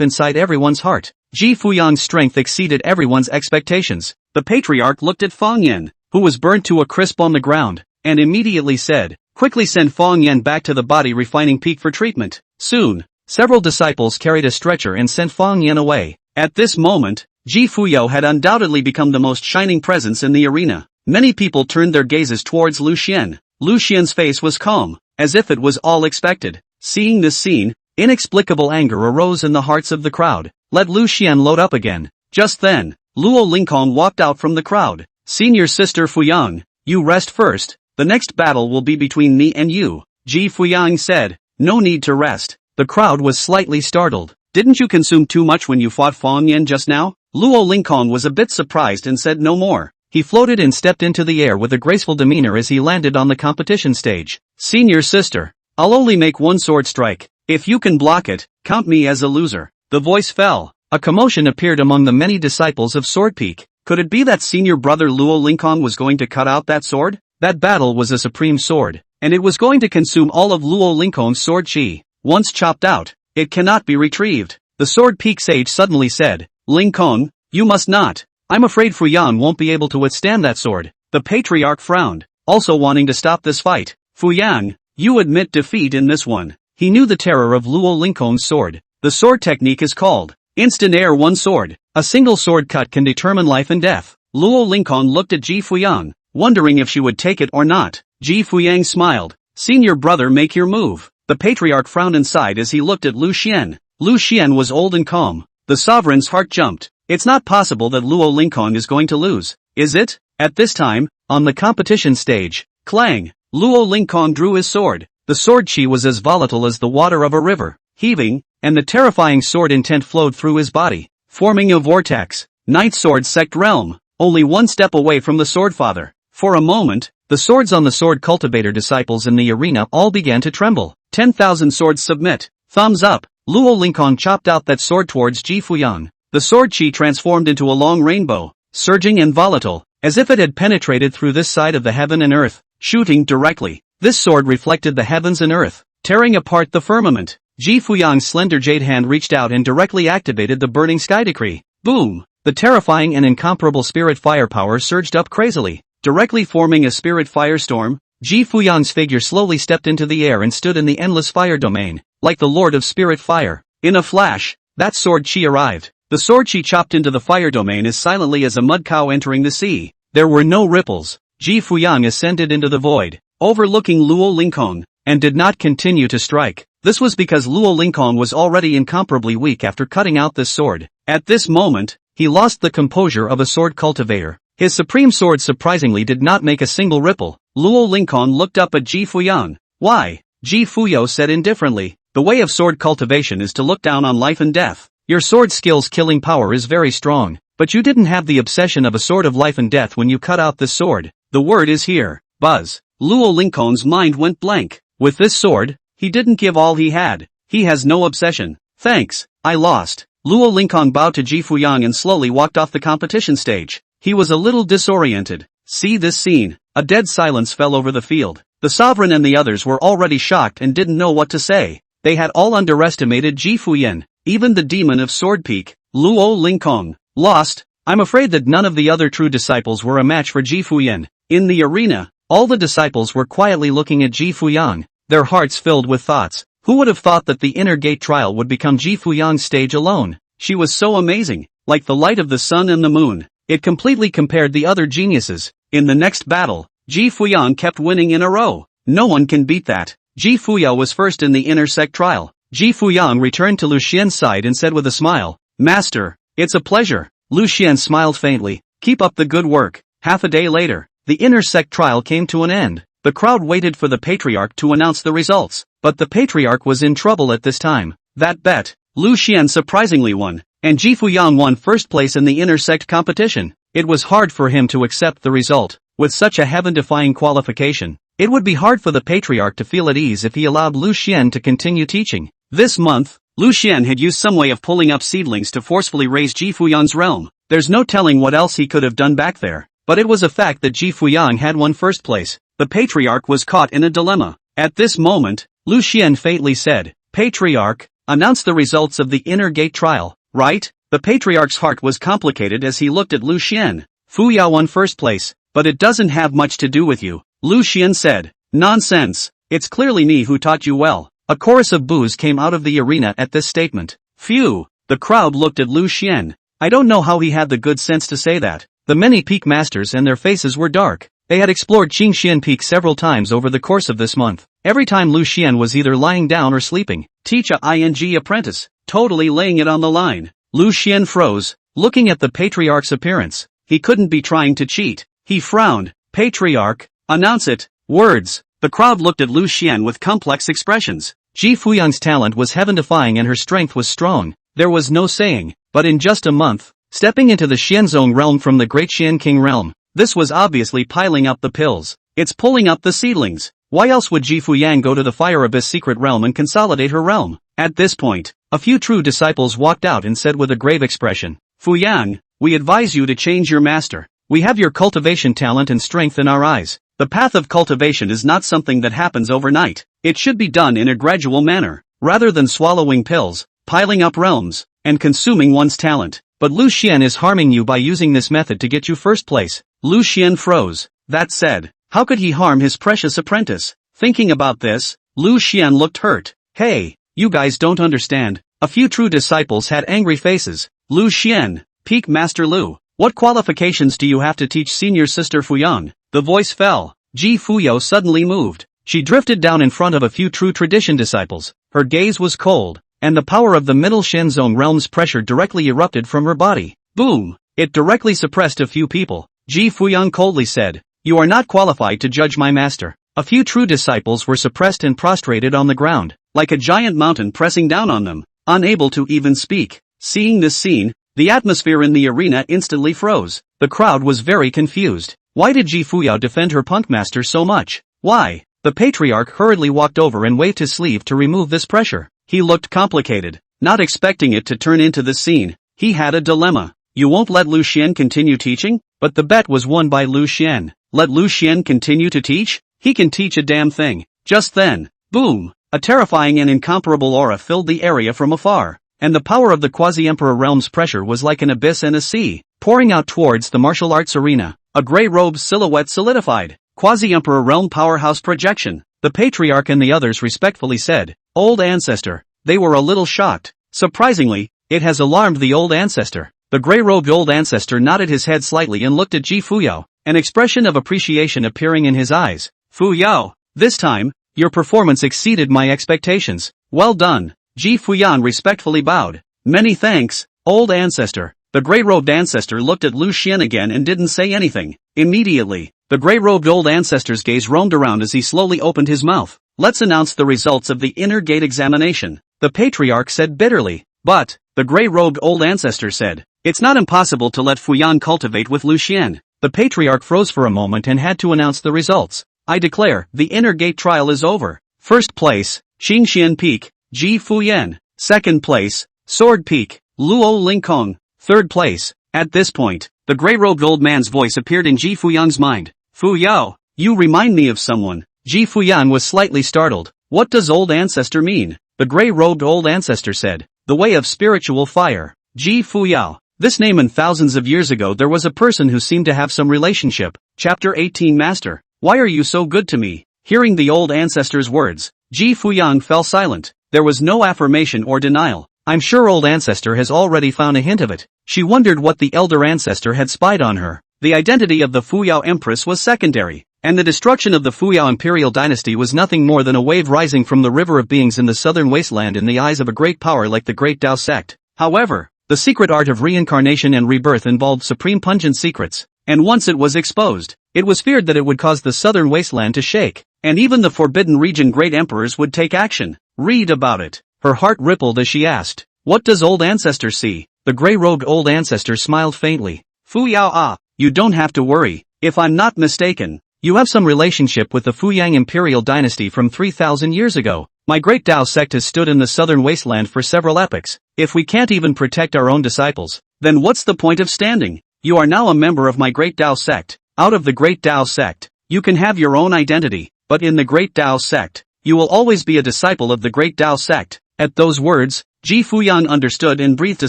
Speaker 1: inside everyone's heart. Ji Fuyang's strength exceeded everyone's expectations. The patriarch looked at Fang Yan, who was burnt to a crisp on the ground, and immediately said, "Quickly send Fang Yan back to the body refining peak for treatment." Soon, several disciples carried a stretcher and sent Fang Yan away. At this moment, Ji Fuyao had undoubtedly become the most shining presence in the arena. Many people turned their gazes towards Lu Xian. Lu Xian's face was calm, as if it was all expected. Seeing this scene, inexplicable anger arose in the hearts of the crowd. Let Lu Xian load up again. Just then, Luo Lingkong walked out from the crowd. "Senior sister Fuyang, you rest first. The next battle will be between me and you," Ji Fuyang said. "No need to rest." The crowd was slightly startled. "Didn't you consume too much when you fought Fang Yan just now?" Luo Lingkong was a bit surprised and said no more. He floated and stepped into the air with a graceful demeanor as he landed on the competition stage. "Senior sister, I'll only make one sword strike. If you can block it, count me as a loser." The voice fell. A commotion appeared among the many disciples of Sword Peak. Could it be that senior brother Luo Lingkong was going to cut out that sword? That battle was a supreme sword, and it was going to consume all of Luo Lingkong's sword chi. Once chopped out, it cannot be retrieved. The Sword Peak sage suddenly said, "Lingkong, you must not. I'm afraid Fuyang won't be able to withstand that sword." The patriarch frowned, also wanting to stop this fight. "Fuyang, you admit defeat in this one." He knew the terror of Luo Lingkong's sword. The sword technique is called instant air one sword. A single sword cut can determine life and death. Luo Lingkong looked at Ji Fuyang, wondering if she would take it or not. Ji Fuyang smiled. "Senior brother, make your move." The patriarch frowned inside as he looked at Lu Xian. Lu Xian was old and calm. The sovereign's heart jumped. It's not possible that Luo Lingkong is going to lose, is it? At this time, on the competition stage, clang! Luo Lingkong drew his sword. The sword chi was as volatile as the water of a river, heaving, and the terrifying sword intent flowed through his body, forming a vortex. Ninth sword sect realm, only one step away from the swordfather. For a moment, the swords on the sword cultivator disciples in the arena all began to tremble. 10,000 swords submit. Thumbs up. Luo Lingkong chopped out that sword towards Ji Fuyang. The sword chi transformed into a long rainbow, surging and volatile, as if it had penetrated through this side of the heaven and earth, shooting directly. This sword reflected the heavens and earth, tearing apart the firmament. Ji Fuyang's slender jade hand reached out and directly activated the burning sky decree. Boom! The terrifying and incomparable spirit firepower surged up crazily, directly forming a spirit firestorm. Ji Fuyang's figure slowly stepped into the air and stood in the endless fire domain, like the lord of spirit fire. In a flash, that sword chi arrived. The sword chi chopped into the fire domain as silently as a mud cow entering the sea. There were no ripples. Ji Fuyang ascended into the void, overlooking Luo Lingkong, and did not continue to strike. This was because Luo Lingkong was already incomparably weak after cutting out this sword. At this moment, he lost the composure of a sword cultivator. His supreme sword surprisingly did not make a single ripple. Luo Lingkong looked up at Ji Fuyang. Why? Ji Fuyo said indifferently. The way of sword cultivation is to look down on life and death. Your sword skill's killing power is very strong, but you didn't have the obsession of a sword of life and death when you cut out this sword. The word is here. Buzz. Luo Lingkong's mind went blank. With this sword, he didn't give all he had. He has no obsession. Thanks, I lost. Luo Lingkong bowed to Ji Fuyang and slowly walked off the competition stage. He was a little disoriented. See this scene. A dead silence fell over the field. The sovereign and the others were already shocked and didn't know what to say. They had all underestimated Ji Fuyan, even the demon of Sword Peak, Luo Lingkong. Lost. I'm afraid that none of the other true disciples were a match for Ji Fuyan. In the arena, all the disciples were quietly looking at Ji Fuyang, their hearts filled with thoughts. Who would have thought that the inner gate trial would become Ji Fuyang's stage alone? She was so amazing, like the light of the sun and the moon. It completely compared the other geniuses. In the next battle, Ji Fuyang kept winning in a row. No one can beat that. Ji Fuya was first in the inner sect trial. Ji Fuyang returned to Lu Xian's side and said with a smile, Master, it's a pleasure. Lu Xian smiled faintly. Keep up the good work. Half a day later, the inner sect trial came to an end. The crowd waited for the patriarch to announce the results, but the patriarch was in trouble at this time. That bet, Lu Xian surprisingly won, and Ji Fuyang won first place in the inner sect competition. It was hard for him to accept the result. With such a heaven-defying qualification, it would be hard for the patriarch to feel at ease if he allowed Lu Xian to continue teaching. This month, Lu Xian had used some way of pulling up seedlings to forcefully raise Ji Fuyang's realm. There's no telling what else he could have done back there, but it was a fact that Ji Fuyang had won first place. The patriarch was caught in a dilemma. At this moment, Lu Xian faintly said, Patriarch, announce the results of the inner gate trial, right? The patriarch's heart was complicated as he looked at Lu Xian. Fuya won first place, but it doesn't have much to do with you. Lu Xian said, Nonsense, it's clearly me who taught you well. A chorus of boos came out of the arena at this statement. Phew, the crowd looked at Lu Xian. I don't know how he had the good sense to say that. The many peak masters and their faces were dark. They had explored Qingxian Peak several times over the course of this month. Every time Lu Xian was either lying down or sleeping. Teacher ing apprentice, totally laying it on the line. Lu Xian froze, looking at the patriarch's appearance. He couldn't be trying to cheat. He frowned. Patriarch, announce it. Words. The crowd looked at Lu Xian with complex expressions. Ji Fuyang's talent was heaven-defying and her strength was strong. There was no saying, but in just a month, stepping into the Xianzong realm from the Great Xian King realm, this was obviously piling up the pills. It's pulling up the seedlings. Why else would Ji Fuyang go to the Fire Abyss secret realm and consolidate her realm? At this point, a few true disciples walked out and said with a grave expression, Fuyang, we advise you to change your master. We have your cultivation talent and strength in our eyes. The path of cultivation is not something that happens overnight. It should be done in a gradual manner, rather than swallowing pills, piling up realms, and consuming one's talent. But Lu Xian is harming you by using this method to get you first place. Lu Xian froze. That said, how could he harm his precious apprentice? Thinking about this, Lu Xian looked hurt. Hey, you guys don't understand. A few true disciples had angry faces. Lu Xian, Peak Master Lu, what qualifications do you have to teach senior sister Fuyang? The voice fell. Ji Fuyo suddenly moved. She drifted down in front of a few true tradition disciples. Her gaze was cold, and the power of the middle Shen Zone realm's pressure directly erupted from her body. Boom! It directly suppressed a few people. Ji Fuyang coldly said, "You are not qualified to judge my master." A few true disciples were suppressed and prostrated on the ground, like a giant mountain pressing down on them, unable to even speak. Seeing this scene, the atmosphere in the arena instantly froze. The crowd was very confused. Why did Ji Fuyao defend her punk master so much? Why? The patriarch hurriedly walked over and waved his sleeve to remove this pressure. He looked complicated, not expecting it to turn into this scene. He had a dilemma. You won't let Lu Xian continue teaching? But the bet was won by Lu Xian. Let Lu Xian continue to teach? He can teach a damn thing. Just then, boom! A terrifying and incomparable aura filled the area from afar, and the power of the quasi-emperor realm's pressure was like an abyss and a sea, pouring out towards the martial arts arena. A grey-robed silhouette solidified. Quasi-emperor realm powerhouse projection. The patriarch and the others respectfully said, "Old ancestor." They were a little shocked. Surprisingly, it has alarmed the old ancestor. The grey-robed old ancestor nodded his head slightly and looked at Ji Fuyao, an expression of appreciation appearing in his eyes. "Fuyao, this time, your performance exceeded my expectations. Well done." Ji Fuyan respectfully bowed. "Many thanks, old ancestor." The grey-robed ancestor looked at Lu Xian again and didn't say anything. Immediately, the grey-robed old ancestor's gaze roamed around as he slowly opened his mouth. "Let's announce the results of the inner gate examination," the patriarch said bitterly. "But," the grey-robed old ancestor said, "it's not impossible to let Fuyan cultivate with Lu Xian." The patriarch froze for a moment and had to announce the results. "I declare, the inner gate trial is over. First place, Qingxian Peak, Ji Fuyan. Second place, Sword Peak, Luo Lingkong. Third place." At this point, the grey-robed old man's voice appeared in Ji Fuyang's mind. "Fuyao, you remind me of someone." Ji Fuyang was slightly startled. "What does old ancestor mean?" The grey-robed old ancestor said, "The way of spiritual fire. Ji Fuyao. This name, and thousands of years ago there was a person who seemed to have some relationship." Chapter 18 Master, why are you so good to me? Hearing the old ancestor's words, Ji Fuyang fell silent. There was no affirmation or denial. I'm sure old ancestor has already found a hint of it. She wondered what the elder ancestor had spied on her. The identity of the Fuyao Empress was secondary, and the destruction of the Fuyao Imperial dynasty was nothing more than a wave rising from the river of beings in the southern wasteland in the eyes of a great power like the Great Tao sect. However, the secret art of reincarnation and rebirth involved supreme pungent secrets, and once it was exposed, it was feared that it would cause the southern wasteland to shake, and even the forbidden region great emperors would take action. Read about it. Her heart rippled as she asked, "What does old ancestor see?" The grey-robed old ancestor smiled faintly. "Fuyao, you don't have to worry. If I'm not mistaken, you have some relationship with the Fuyang Imperial dynasty from 3,000 years ago. My great Tao sect has stood in the southern wasteland for several epochs. If we can't even protect our own disciples, then what's the point of standing? You are now a member of my great Tao sect. Out of the great Tao sect, you can have your own identity, but in the great Tao sect, you will always be a disciple of the great Tao sect." At those words, Ji Fuyang understood and breathed a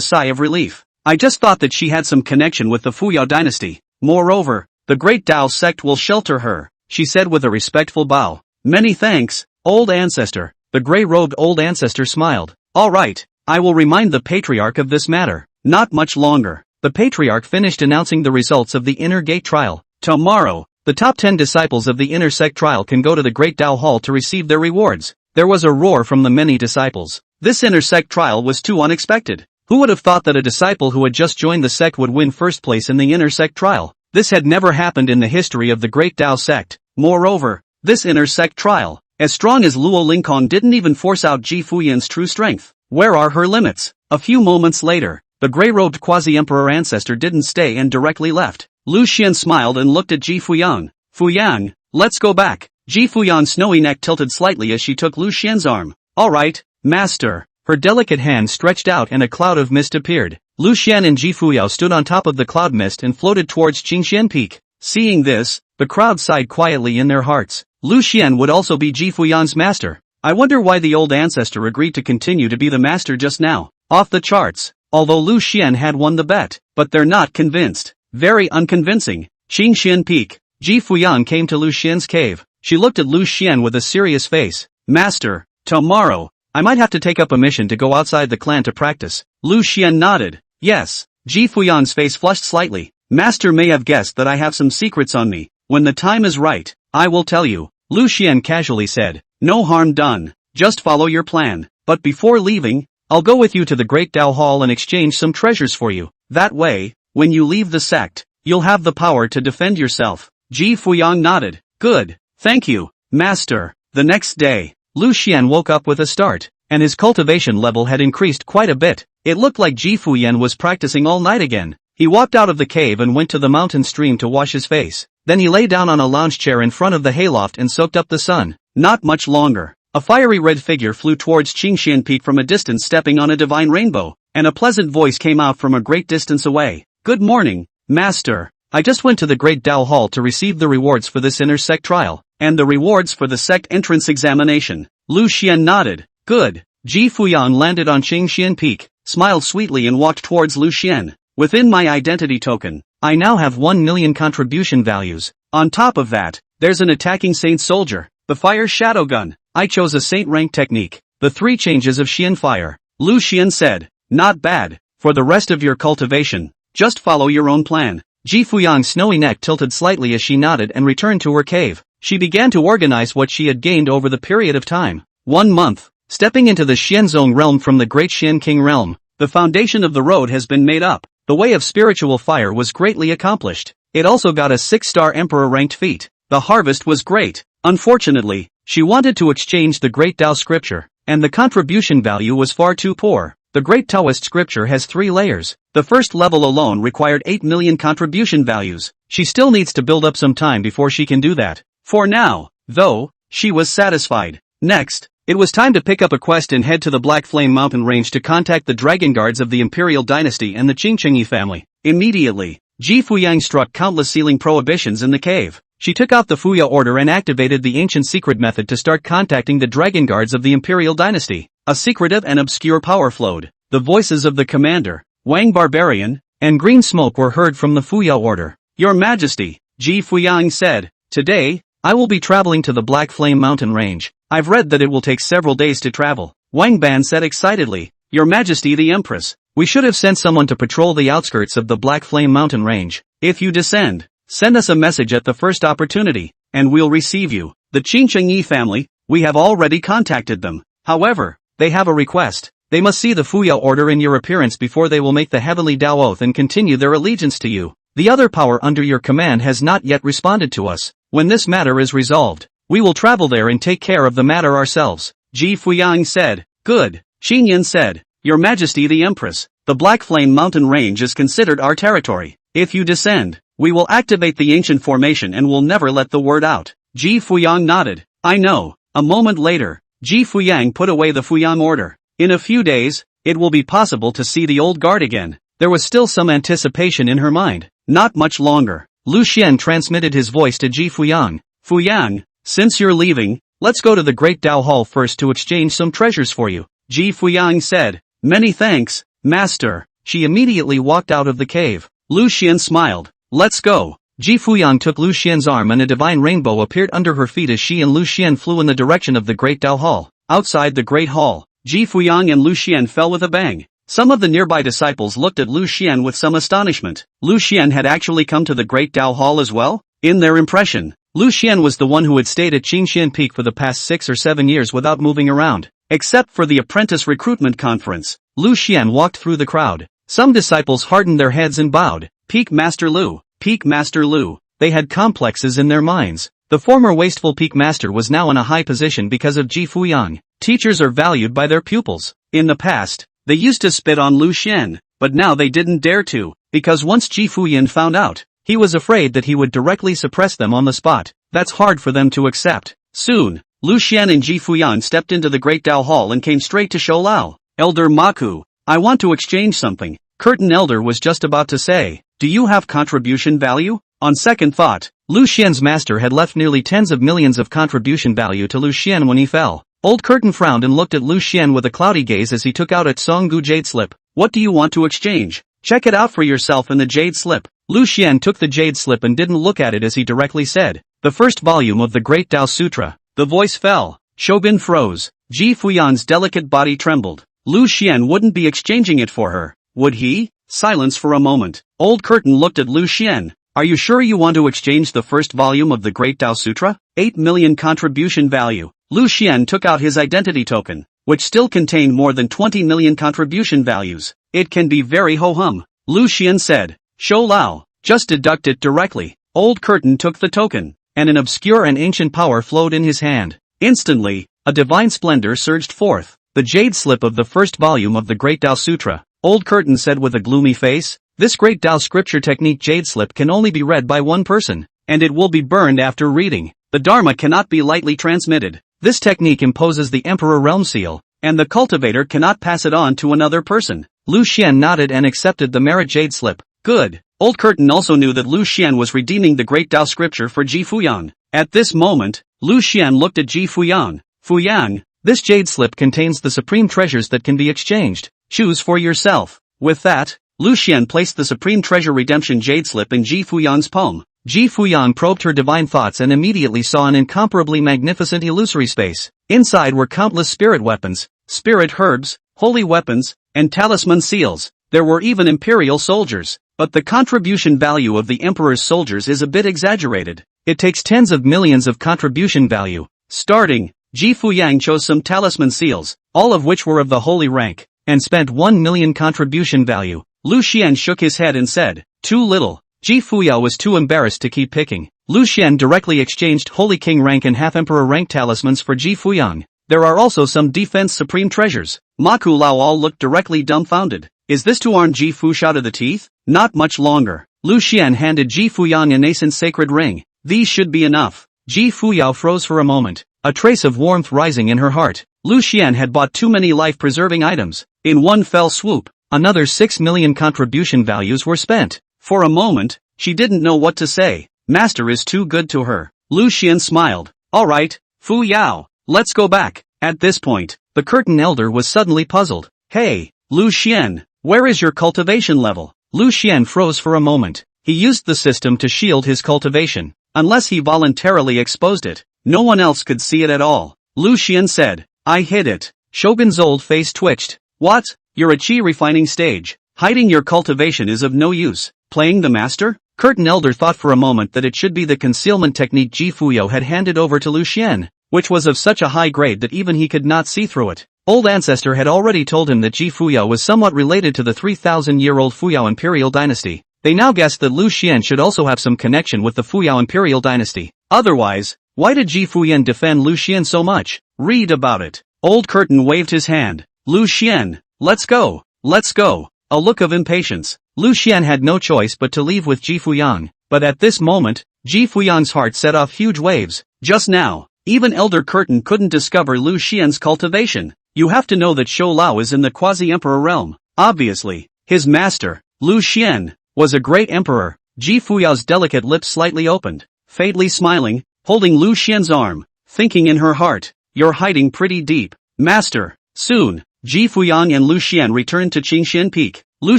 Speaker 1: sigh of relief. "I just thought that she had some connection with the Fuyao dynasty. Moreover, the great Tao sect will shelter her," she said with a respectful bow. "Many thanks, old ancestor." The grey-robed old ancestor smiled. "All right, I will remind the patriarch of this matter." Not much longer, the patriarch finished announcing the results of the inner gate trial. "Tomorrow, the top 10 disciples of the inner sect trial can go to the Great Tao Hall to receive their rewards." There was a roar from the many disciples. This inner sect trial was too unexpected. Who would have thought that a disciple who had just joined the sect would win first place in the inner sect trial? This had never happened in the history of the Great Tao sect. Moreover, this inner sect trial, as strong as Luo Lingkong, didn't even force out Ji Fuyan's true strength. Where are her limits? A few moments later, the grey-robed quasi-emperor ancestor didn't stay and directly left. Lu Xian smiled and looked at Ji Fuyang. "Fuyang, let's go back." Ji Fuyan's snowy neck tilted slightly as she took Lu Xian's arm. "All right, master." Her delicate hand stretched out and a cloud of mist appeared. Lu Xian and Ji Fuyao stood on top of the cloud mist and floated towards Qingxian Peak. Seeing this, the crowd sighed quietly in their hearts. Lu Xian would also be Ji Fuyan's master. I wonder why the old ancestor agreed to continue to be the master just now. Off the charts. Although Lu Xian had won the bet, but they're not convinced. Very unconvincing. Qingxian Peak. Ji Fuyang came to Lu Xian's cave. She looked at Lu Xian with a serious face. "Master, tomorrow, I might have to take up a mission to go outside the clan to practice." Lu Xian nodded. "Yes." Ji Fuyan's face flushed slightly. "Master may have guessed that I have some secrets on me. When the time is right, I will tell you." Lu Xian casually said. No harm done. Just follow your plan. But before leaving, I'll go with you to the Great Dao Hall and exchange some treasures for you. That way, when you leave the sect, you'll have the power to defend yourself. Ji Fuyang nodded. Good. Thank you, Master. The next day, Lu Xian woke up with a start, and his cultivation level had increased quite a bit. It looked like Ji Fuyan was practicing all night again. He walked out of the cave and went to the mountain stream to wash his face. Then he lay down on a lounge chair in front of the hayloft and soaked up the sun. Not much longer. A fiery red figure flew towards Qingshan Peak from a distance, stepping on a divine rainbow, and a pleasant voice came out from a great distance away. Good morning, Master. I just went to the Great Dao Hall to receive the rewards for this inner sect trial, and the rewards for the sect entrance examination. Lu Xian nodded. Good. Ji Fuyang landed on Qingshan Peak, smiled sweetly and walked towards Lu Xian. Within my identity token, I now have 1 million contribution values. On top of that, there's an attacking saint soldier, the fire shadow gun. I chose a saint rank technique, the 3 changes of Xian fire. Lu Xian said. Not bad. For the rest of your cultivation, just follow your own plan. Ji Fuyang's snowy neck tilted slightly as she nodded and returned to her cave. She began to organize what she had gained over the period of time. 1 month. Stepping into the Xianzong realm from the Great Xian King realm, the foundation of the road has been made up. The way of spiritual fire was greatly accomplished. It also got a 6-star emperor ranked feat. The harvest was great. Unfortunately, she wanted to exchange the Great Tao scripture, and the contribution value was far too poor. The Great Taoist scripture has 3 layers. The first level alone required 8 million contribution values. She still needs to build up some time before she can do that. For now, though, she was satisfied. Next, it was time to pick up a quest and head to the Black Flame Mountain Range to contact the dragon guards of the Imperial Dynasty and the Qingchengyi family. Immediately, Ji Fuyang struck countless sealing prohibitions in the cave. She took out the Fuya order and activated the ancient secret method to start contacting the dragon guards of the Imperial Dynasty. A secretive and obscure power flowed. The voices of the commander, Wang Barbarian, and Green Smoke were heard from the Fuya order. Your Majesty, Ji Fuyang said, today, I will be traveling to the Black Flame Mountain Range. I've read that it will take several days to travel. Wang Ban said excitedly. Your Majesty the Empress, we should have sent someone to patrol the outskirts of the Black Flame Mountain Range. If you descend, send us a message at the first opportunity, and we'll receive you. The Qingchengyi family, we have already contacted them. However, they have a request. They must see the Fuya order in your appearance before they will make the Heavenly Tao Oath and continue their allegiance to you. The other power under your command has not yet responded to us. When this matter is resolved, we will travel there and take care of the matter ourselves. Ji Fuyang said. Good. Xinyan said. Your Majesty the Empress, the Black Flame Mountain Range is considered our territory. If you descend, we will activate the ancient formation and will never let the word out. Ji Fuyang nodded. I know. A moment later, Ji Fuyang put away the Fuyang order. In a few days, it will be possible to see the old guard again. There was still some anticipation in her mind. Not much longer. Lu Xian transmitted his voice to Ji Fuyang. Fuyang, since you're leaving, let's go to the Great Dao Hall first to exchange some treasures for you. Ji Fuyang said. Many thanks, Master. She immediately walked out of the cave. Lu Xian smiled. Let's go. Ji Fuyang took Lu Xian's arm and a divine rainbow appeared under her feet as she and Lu Xian flew in the direction of the Great Dao Hall. Outside the Great Hall, Ji Fuyang and Lu Xian fell with a bang. Some of the nearby disciples looked at Lu Xian with some astonishment. Lu Xian had actually come to the Great Dao Hall as well? In their impression, Lu Xian was the one who had stayed at Qingshan Peak for the past 6 or 7 years without moving around. Except for the apprentice recruitment conference, Lu Xian walked through the crowd. Some disciples hardened their heads and bowed. Peak Master Lu. Peak Master Lu. They had complexes in their minds. The former wasteful Peak Master was now in a high position because of Ji Fuyang. Teachers are valued by their pupils. In the past, they used to spit on Lu Xian, but now they didn't dare to, because once Ji Fuyan found out, he was afraid that he would directly suppress them on the spot. That's hard for them to accept. Soon, Lu Xian and Ji Fuyan stepped into the Great Dao Hall and came straight to Shou Lao. Elder Maku, I want to exchange something. Curtain Elder was just about to say, do you have contribution value? On second thought, Lu Xian's master had left nearly tens of millions of contribution value to Lu Xian when he fell. Old Curtain frowned and looked at Lu Xian with a cloudy gaze as he took out a Songgu jade slip. What do you want to exchange? Check it out for yourself in the jade slip. Lu Xian took the jade slip and didn't look at it as he directly said, the first volume of the Great Tao Sutra. The voice fell. Shoubin froze. Ji Fuyan's delicate body trembled. Lu Xian wouldn't be exchanging it for her, would he? Silence for a moment. Old Curtain looked at Lu Xian. Are you sure you want to exchange the first volume of the Great Tao Sutra? 8 million contribution value. Lu Xian took out his identity token, which still contained more than 20 million contribution values. It can be very ho-hum. Lu Xian said. Shou Lao, just deduct it directly. Old Curtain took the token, and an obscure and ancient power flowed in his hand. Instantly, a divine splendor surged forth. The jade slip of the first volume of the Great Tao Sutra. Old Curtain said with a gloomy face. This Great Tao scripture technique jade slip can only be read by one person, and it will be burned after reading. The Dharma cannot be lightly transmitted. This technique imposes the Emperor Realm Seal, and the cultivator cannot pass it on to another person. Lu Xian nodded and accepted the merit jade slip. Good. Old Curtain also knew that Lu Xian was redeeming the Great Tao scripture for Ji Fuyang. At this moment, Lu Xian looked at Ji Fuyang. Fuyang, this jade slip contains the supreme treasures that can be exchanged. Choose for yourself. With that, Lu Xian placed the supreme treasure redemption jade slip in Ji Fuyang's palm. Ji Fuyang probed her divine thoughts and immediately saw an incomparably magnificent illusory space. Inside were countless spirit weapons, spirit herbs, holy weapons, and talisman seals. There were even imperial soldiers. But the contribution value of the Emperor's soldiers is a bit exaggerated. It takes tens of millions of contribution value. Starting, Ji Fuyang chose some talisman seals, all of which were of the holy rank, and spent 1 million contribution value. Lu Xian shook his head and said, too little. Ji Fuyao was too embarrassed to keep picking. Lu Xian directly exchanged Holy King rank and half-emperor rank talismans for Ji Fuyang. There are also some defense supreme treasures. Ma Kulao all looked directly dumbfounded. Is this to arm Ji Fu Shao to the teeth? Not much longer. Lu Xian handed Ji Fuyang a nascent sacred ring. These should be enough. Ji Fuyao froze for a moment, a trace of warmth rising in her heart. Lu Xian had bought too many life-preserving items. In one fell swoop, another 6 million contribution values were spent. For a moment, she didn't know what to say. Master is too good to her. Lu Xian smiled. Alright, Fu Yao, let's go back. At this point, the curtain elder was suddenly puzzled. Hey, Lu Xian, where is your cultivation level? Lu Xian froze for a moment. He used the system to shield his cultivation. Unless he voluntarily exposed it, no one else could see it at all. Lu Xian said, I hid it. Shogun's old face twitched. What? You're at Qi refining stage. Hiding your cultivation is of no use. Playing the master? Curtain Elder thought for a moment that it should be the concealment technique Ji Fuyo had handed over to Lu Xian, which was of such a high grade that even he could not see through it. Old Ancestor had already told him that Ji Fuyo was somewhat related to the 3,000-year-old Fuyao Imperial Dynasty. They now guessed that Lu Xian should also have some connection with the Fuyao Imperial Dynasty. Otherwise, why did Ji Fuyan defend Lu Xian so much? Read about it. Old Curtain waved his hand. Lu Xian, let's go. Let's go. A look of impatience. Lu Xian had no choice but to leave with Ji Fuyang. But at this moment, Ji Fuyang's heart set off huge waves. Just now, even Elder Curtain couldn't discover Lu Xian's cultivation. You have to know that Shou Lao is in the quasi-emperor realm. Obviously, his master, Lu Xian, was a great emperor. Ji Fuyao's delicate lips slightly opened, faintly smiling, holding Lu Xian's arm, thinking in her heart, you're hiding pretty deep, master. Soon, Ji Fuyang and Lu Xian returned to Qingxian Peak. Lu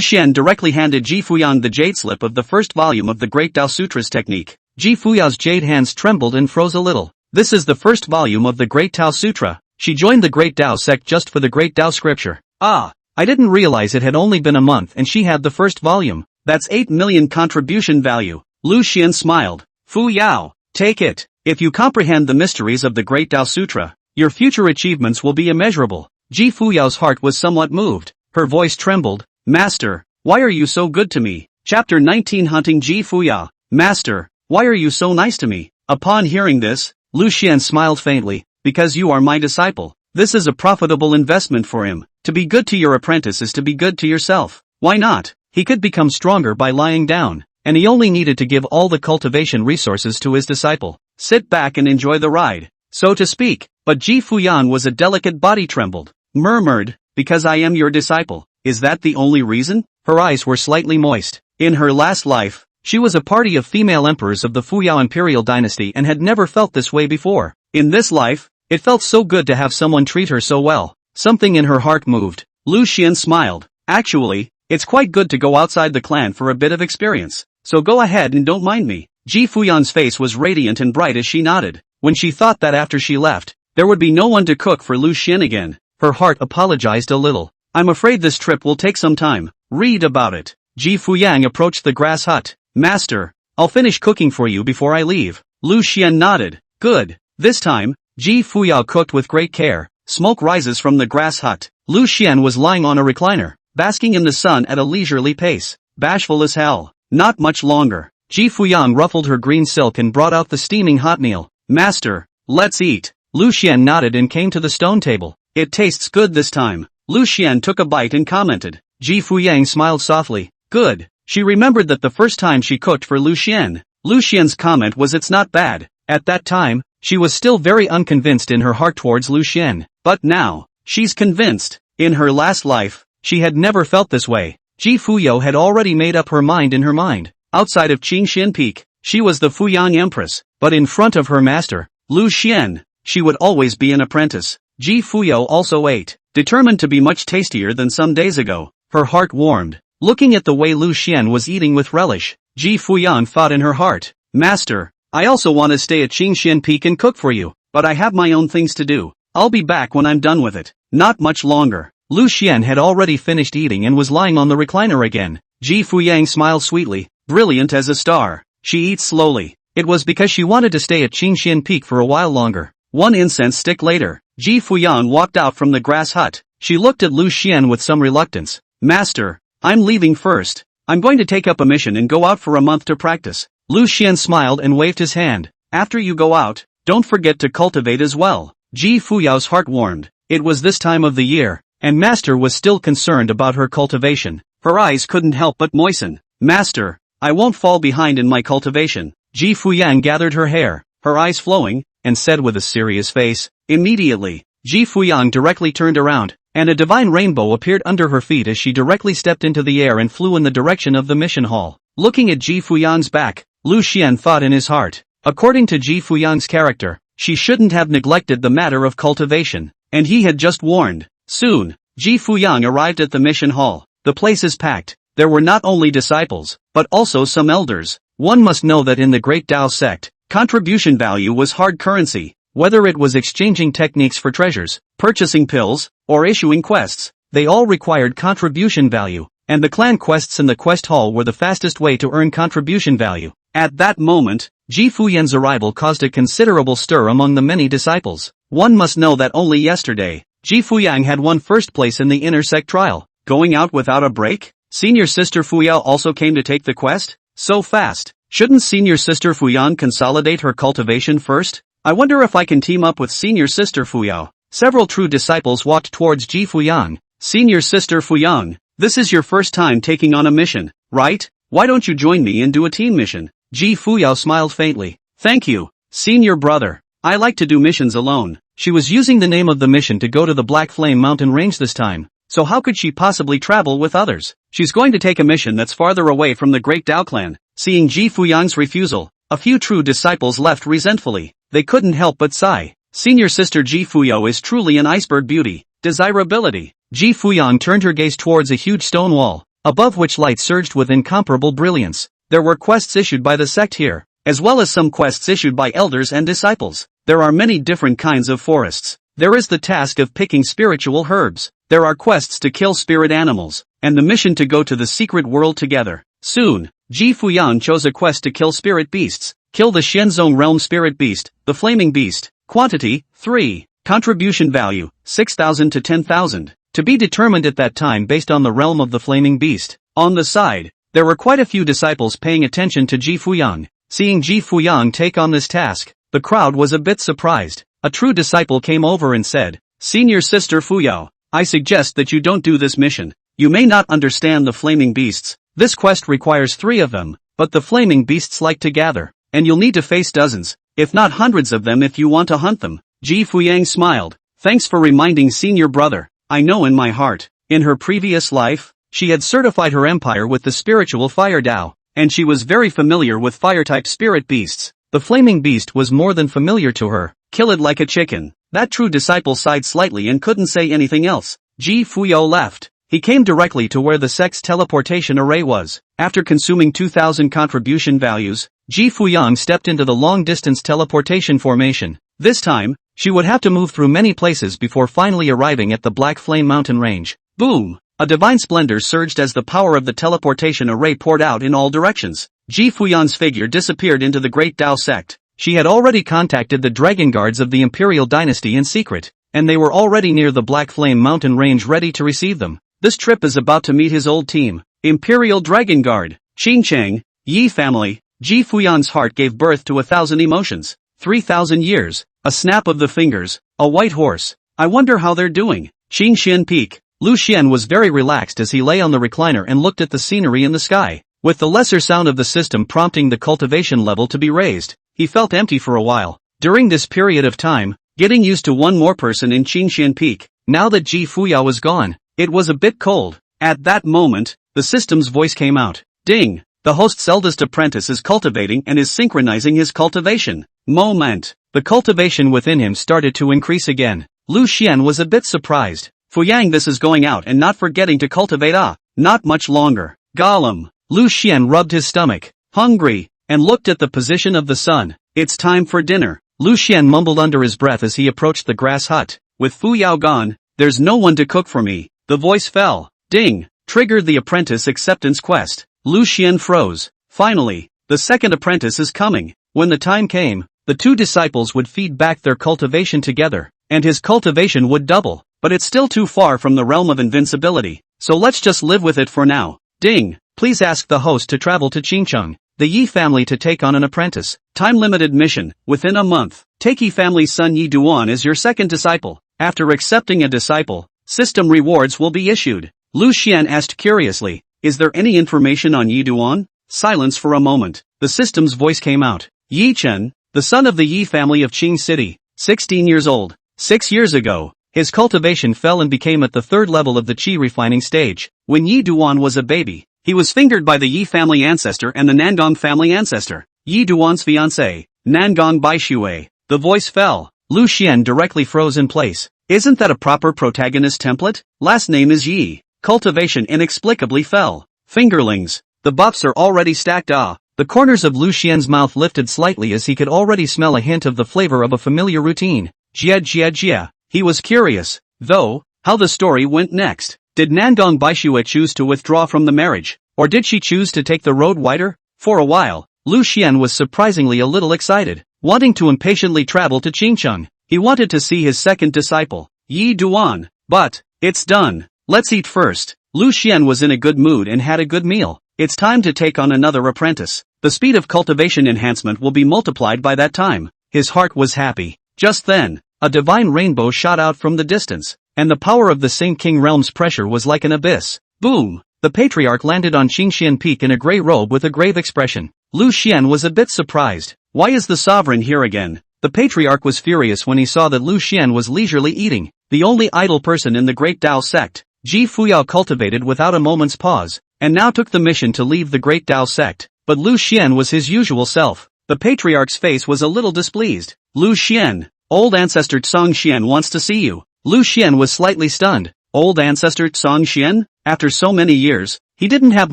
Speaker 1: Xian directly handed Ji Fuyang the jade slip of the first volume of the Great Tao Sutras technique. Ji Fuyao's jade hands trembled and froze a little. This is the first volume of the Great Tao Sutra. She joined the Great Tao sect just for the Great Tao scripture. Ah, I didn't realize it had only been a month and she had the first volume. That's 8 million contribution value. Lu Xian smiled. Fu Yao, take it. If you comprehend the mysteries of the Great Tao Sutra, your future achievements will be immeasurable. Ji Fuyao's heart was somewhat moved. Her voice trembled. Master, why are you so good to me? Chapter 19 Hunting Ji Fuyao. Master, why are you so nice to me? Upon hearing this, Lu Xian smiled faintly. Because you are my disciple. This is a profitable investment for him. To be good to your apprentice is to be good to yourself. Why not? He could become stronger by lying down, and he only needed to give all the cultivation resources to his disciple. Sit back and enjoy the ride, so to speak. But Ji Fuyan was a delicate body trembled, murmured, because I am your disciple. Is that the only reason? Her eyes were slightly moist. In her last life, she was a party of female emperors of the Fuyao Imperial Dynasty and had never felt this way before. In this life, it felt so good to have someone treat her so well. Something in her heart moved. Lu Xian smiled. Actually, it's quite good to go outside the clan for a bit of experience. So go ahead and don't mind me. Ji Fuyan's face was radiant and bright as she nodded. When she thought that after she left, there would be no one to cook for Lu Xian again, her heart apologized a little. I'm afraid this trip will take some time. Read about it. Ji Fuyang approached the grass hut. Master, I'll finish cooking for you before I leave. Lu Xian nodded. Good. This time, Ji Fuyao cooked with great care. Smoke rises from the grass hut. Lu Xian was lying on a recliner, basking in the sun at a leisurely pace. Bashful as hell. Not much longer. Ji Fuyang ruffled her green silk and brought out the steaming hot meal. Master, let's eat. Lu Xian nodded and came to the stone table. It tastes good this time. Lu Xian took a bite and commented. Ji Fuyang smiled softly. Good. She remembered that the first time she cooked for Lu Xian. Lu Xian's comment was it's not bad. At that time, she was still very unconvinced in her heart towards Lu Xian. But now, she's convinced. In her last life, she had never felt this way. Ji Fuyao had already made up her mind in her mind. Outside of Qingxian Peak, she was the Fuyang Empress, but in front of her master, Lu Xian, she would always be an apprentice. Ji Fuyao also ate, determined to be much tastier than some days ago. Her heart warmed. Looking at the way Lu Xian was eating with relish, Ji Fuyang thought in her heart, Master, I also want to stay at Qingxian Peak and cook for you, but I have my own things to do. I'll be back when I'm done with it. Not much longer. Lu Xian had already finished eating and was lying on the recliner again. Ji Fuyang smiled sweetly, brilliant as a star. She eats slowly. It was because she wanted to stay at Qingxian Peak for a while longer. One incense stick later, Ji Fuyang walked out from the grass hut. She looked at Lu Xian with some reluctance. Master, I'm leaving first. I'm going to take up a mission and go out for a month to practice. Lu Xian smiled and waved his hand. After you go out, don't forget to cultivate as well. Ji Fuyao's heart warmed. It was this time of the year, and Master was still concerned about her cultivation. Her eyes couldn't help but moisten. Master, I won't fall behind in my cultivation. Ji Fuyang gathered her hair, her eyes flowing, and said with a serious face. Immediately, Ji Fuyang directly turned around, and a divine rainbow appeared under her feet as she directly stepped into the air and flew in the direction of the mission hall. Looking at Ji Fuyang's back, Lu Xian thought in his heart. According to Ji Fuyang's character, she shouldn't have neglected the matter of cultivation, and he had just warned. Soon, Ji Fuyang arrived at the mission hall. The place is packed. There were not only disciples, but also some elders. One must know that in the Great Tao sect, contribution value was hard currency. Whether it was exchanging techniques for treasures, purchasing pills, or issuing quests, they all required contribution value, and the clan quests in the quest hall were the fastest way to earn contribution value. At that moment, Ji Fuyan's arrival caused a considerable stir among the many disciples. One must know that only yesterday, Ji Fuyang had won first place in the inner sect trial. Going out without a break? Senior sister Fuyao also came to take the quest? So fast. Shouldn't senior sister Fuyang consolidate her cultivation first? I wonder if I can team up with senior sister Fuyao. Several true disciples walked towards Ji Fuyang. Senior sister Fuyang, this is your first time taking on a mission, right? Why don't you join me and do a team mission? Ji Fuyao smiled faintly. Thank you, senior brother. I like to do missions alone. She was using the name of the mission to go to the Black Flame Mountain range this time. So how could she possibly travel with others? She's going to take a mission that's farther away from the Great Tao clan. Seeing Ji Fuyang's refusal, a few true disciples left resentfully. They couldn't help but sigh. Senior sister Ji Fuyao is truly an iceberg beauty. Desirability. Ji Fuyang turned her gaze towards a huge stone wall, above which light surged with incomparable brilliance. There were quests issued by the sect here, as well as some quests issued by elders and disciples. There are many different kinds of forests. There is the task of picking spiritual herbs. There are quests to kill spirit animals, and the mission to go to the secret world together. Soon, Ji Fuyang chose a quest to kill spirit beasts. Kill the Shenzong realm spirit beast, the flaming beast. Quantity, 3. Contribution value, 6,000 to 10,000. To be determined at that time based on the realm of the flaming beast. On the side, there were quite a few disciples paying attention to Ji Fuyang. Seeing Ji Fuyang take on this task, the crowd was a bit surprised. A true disciple came over and said, Senior sister Fuyao, I suggest that you don't do this mission. You may not understand the flaming beasts. This quest requires 3 of them, but the flaming beasts like to gather, and you'll need to face dozens, if not hundreds of them if you want to hunt them. Ji Fuyang smiled. Thanks for reminding senior brother. I know in my heart, in her previous life, she had certified her empire with the spiritual fire Tao, and she was very familiar with fire-type spirit beasts. The flaming beast was more than familiar to her. Kill it like a chicken. That true disciple sighed slightly and couldn't say anything else. Ji Fuyao left. He came directly to where the sect's teleportation array was. After consuming 2,000 contribution values, Ji Fuyang stepped into the long-distance teleportation formation. This time, she would have to move through many places before finally arriving at the Black Flame Mountain range. Boom! A divine splendor surged as the power of the teleportation array poured out in all directions. Ji Fuyan's figure disappeared into the Great Tao sect. She had already contacted the dragon guards of the Imperial dynasty in secret, and they were already near the Black Flame mountain range ready to receive them. This trip is about to meet his old team, Imperial Dragon Guard, Qingcheng, Yi family. Ji Fuyan's heart gave birth to 1,000 emotions. 3,000 years, a snap of the fingers, a white horse. I wonder how they're doing. Qingxian Peak. Lu Xian was very relaxed as he lay on the recliner and looked at the scenery in the sky. With the lesser sound of the system prompting the cultivation level to be raised, he felt empty for a while. During this period of time, getting used to one more person in Qingxian Peak, now that Ji Fuya was gone, it was a bit cold. At that moment, the system's voice came out. Ding! The host's eldest apprentice is cultivating and is synchronizing his cultivation. Moment. The cultivation within him started to increase again. Lu Xian was a bit surprised. Fuyang, this is going out and not forgetting to cultivate. Not much longer. Gollum. Lu Xian rubbed his stomach, hungry, and looked at the position of the sun. It's time for dinner. Lu Xian mumbled under his breath as he approached the grass hut. With Fu Yao gone, there's no one to cook for me. The voice fell. Ding. Triggered the apprentice acceptance quest. Lu Xian froze. Finally, the second apprentice is coming. When the time came, the two disciples would feed back their cultivation together, and his cultivation would double. But it's still too far from the realm of invincibility, so let's just live with it for now. Ding. Please ask the host to travel to Qingcheng, the Yi family, to take on an apprentice. Time-limited mission. Within a month, take Yi family's son Yi Duan as your second disciple. After accepting a disciple, system rewards will be issued. Lu Xian asked curiously, is there any information on Yi Duan? Silence for a moment. The system's voice came out. Yi Chen, the son of the Yi family of Qing City, 16 years old. 6 years ago, his cultivation fell and became at the third level of the qi refining stage. When Yi Duan was a baby, he was fingered by the Yi family ancestor and the Nangong family ancestor. Yi Duan's fiancée, Nangong Baishui. The voice fell. Lu Xian directly froze in place. Isn't that a proper protagonist template? Last name is Yi. Cultivation inexplicably fell. Fingerlings. The buffs are already stacked. The corners of Lu Xian's mouth lifted slightly as he could already smell a hint of the flavor of a familiar routine. Jia. He was curious, though, how the story went next. Did Nangong Baishui choose to withdraw from the marriage, or did she choose to take the road wider? For a while, Lu Xian was surprisingly a little excited, wanting to impatiently travel to Qingcheng. He wanted to see his second disciple, Yi Duan. But, it's done. Let's eat first. Lu Xian was in a good mood and had a good meal. It's time to take on another apprentice. The speed of cultivation enhancement will be multiplied by that time. His heart was happy. Just then, a divine rainbow shot out from the distance, and the power of the Saint King realm's pressure was like an abyss. Boom! The patriarch landed on Qingxian Peak in a grey robe with a grave expression. Lu Xian was a bit surprised. Why is the sovereign here again? The patriarch was furious when he saw that Lu Xian was leisurely eating, the only idle person in the Great Tao sect. Ji Fuyao cultivated without a moment's pause, and now took the mission to leave the Great Tao sect. But Lu Xian was his usual self. The patriarch's face was a little displeased. Lu Xian, old ancestor Tsong Xian wants to see you. Lu Xian was slightly stunned. Old ancestor Tsong Xian? After so many years, he didn't have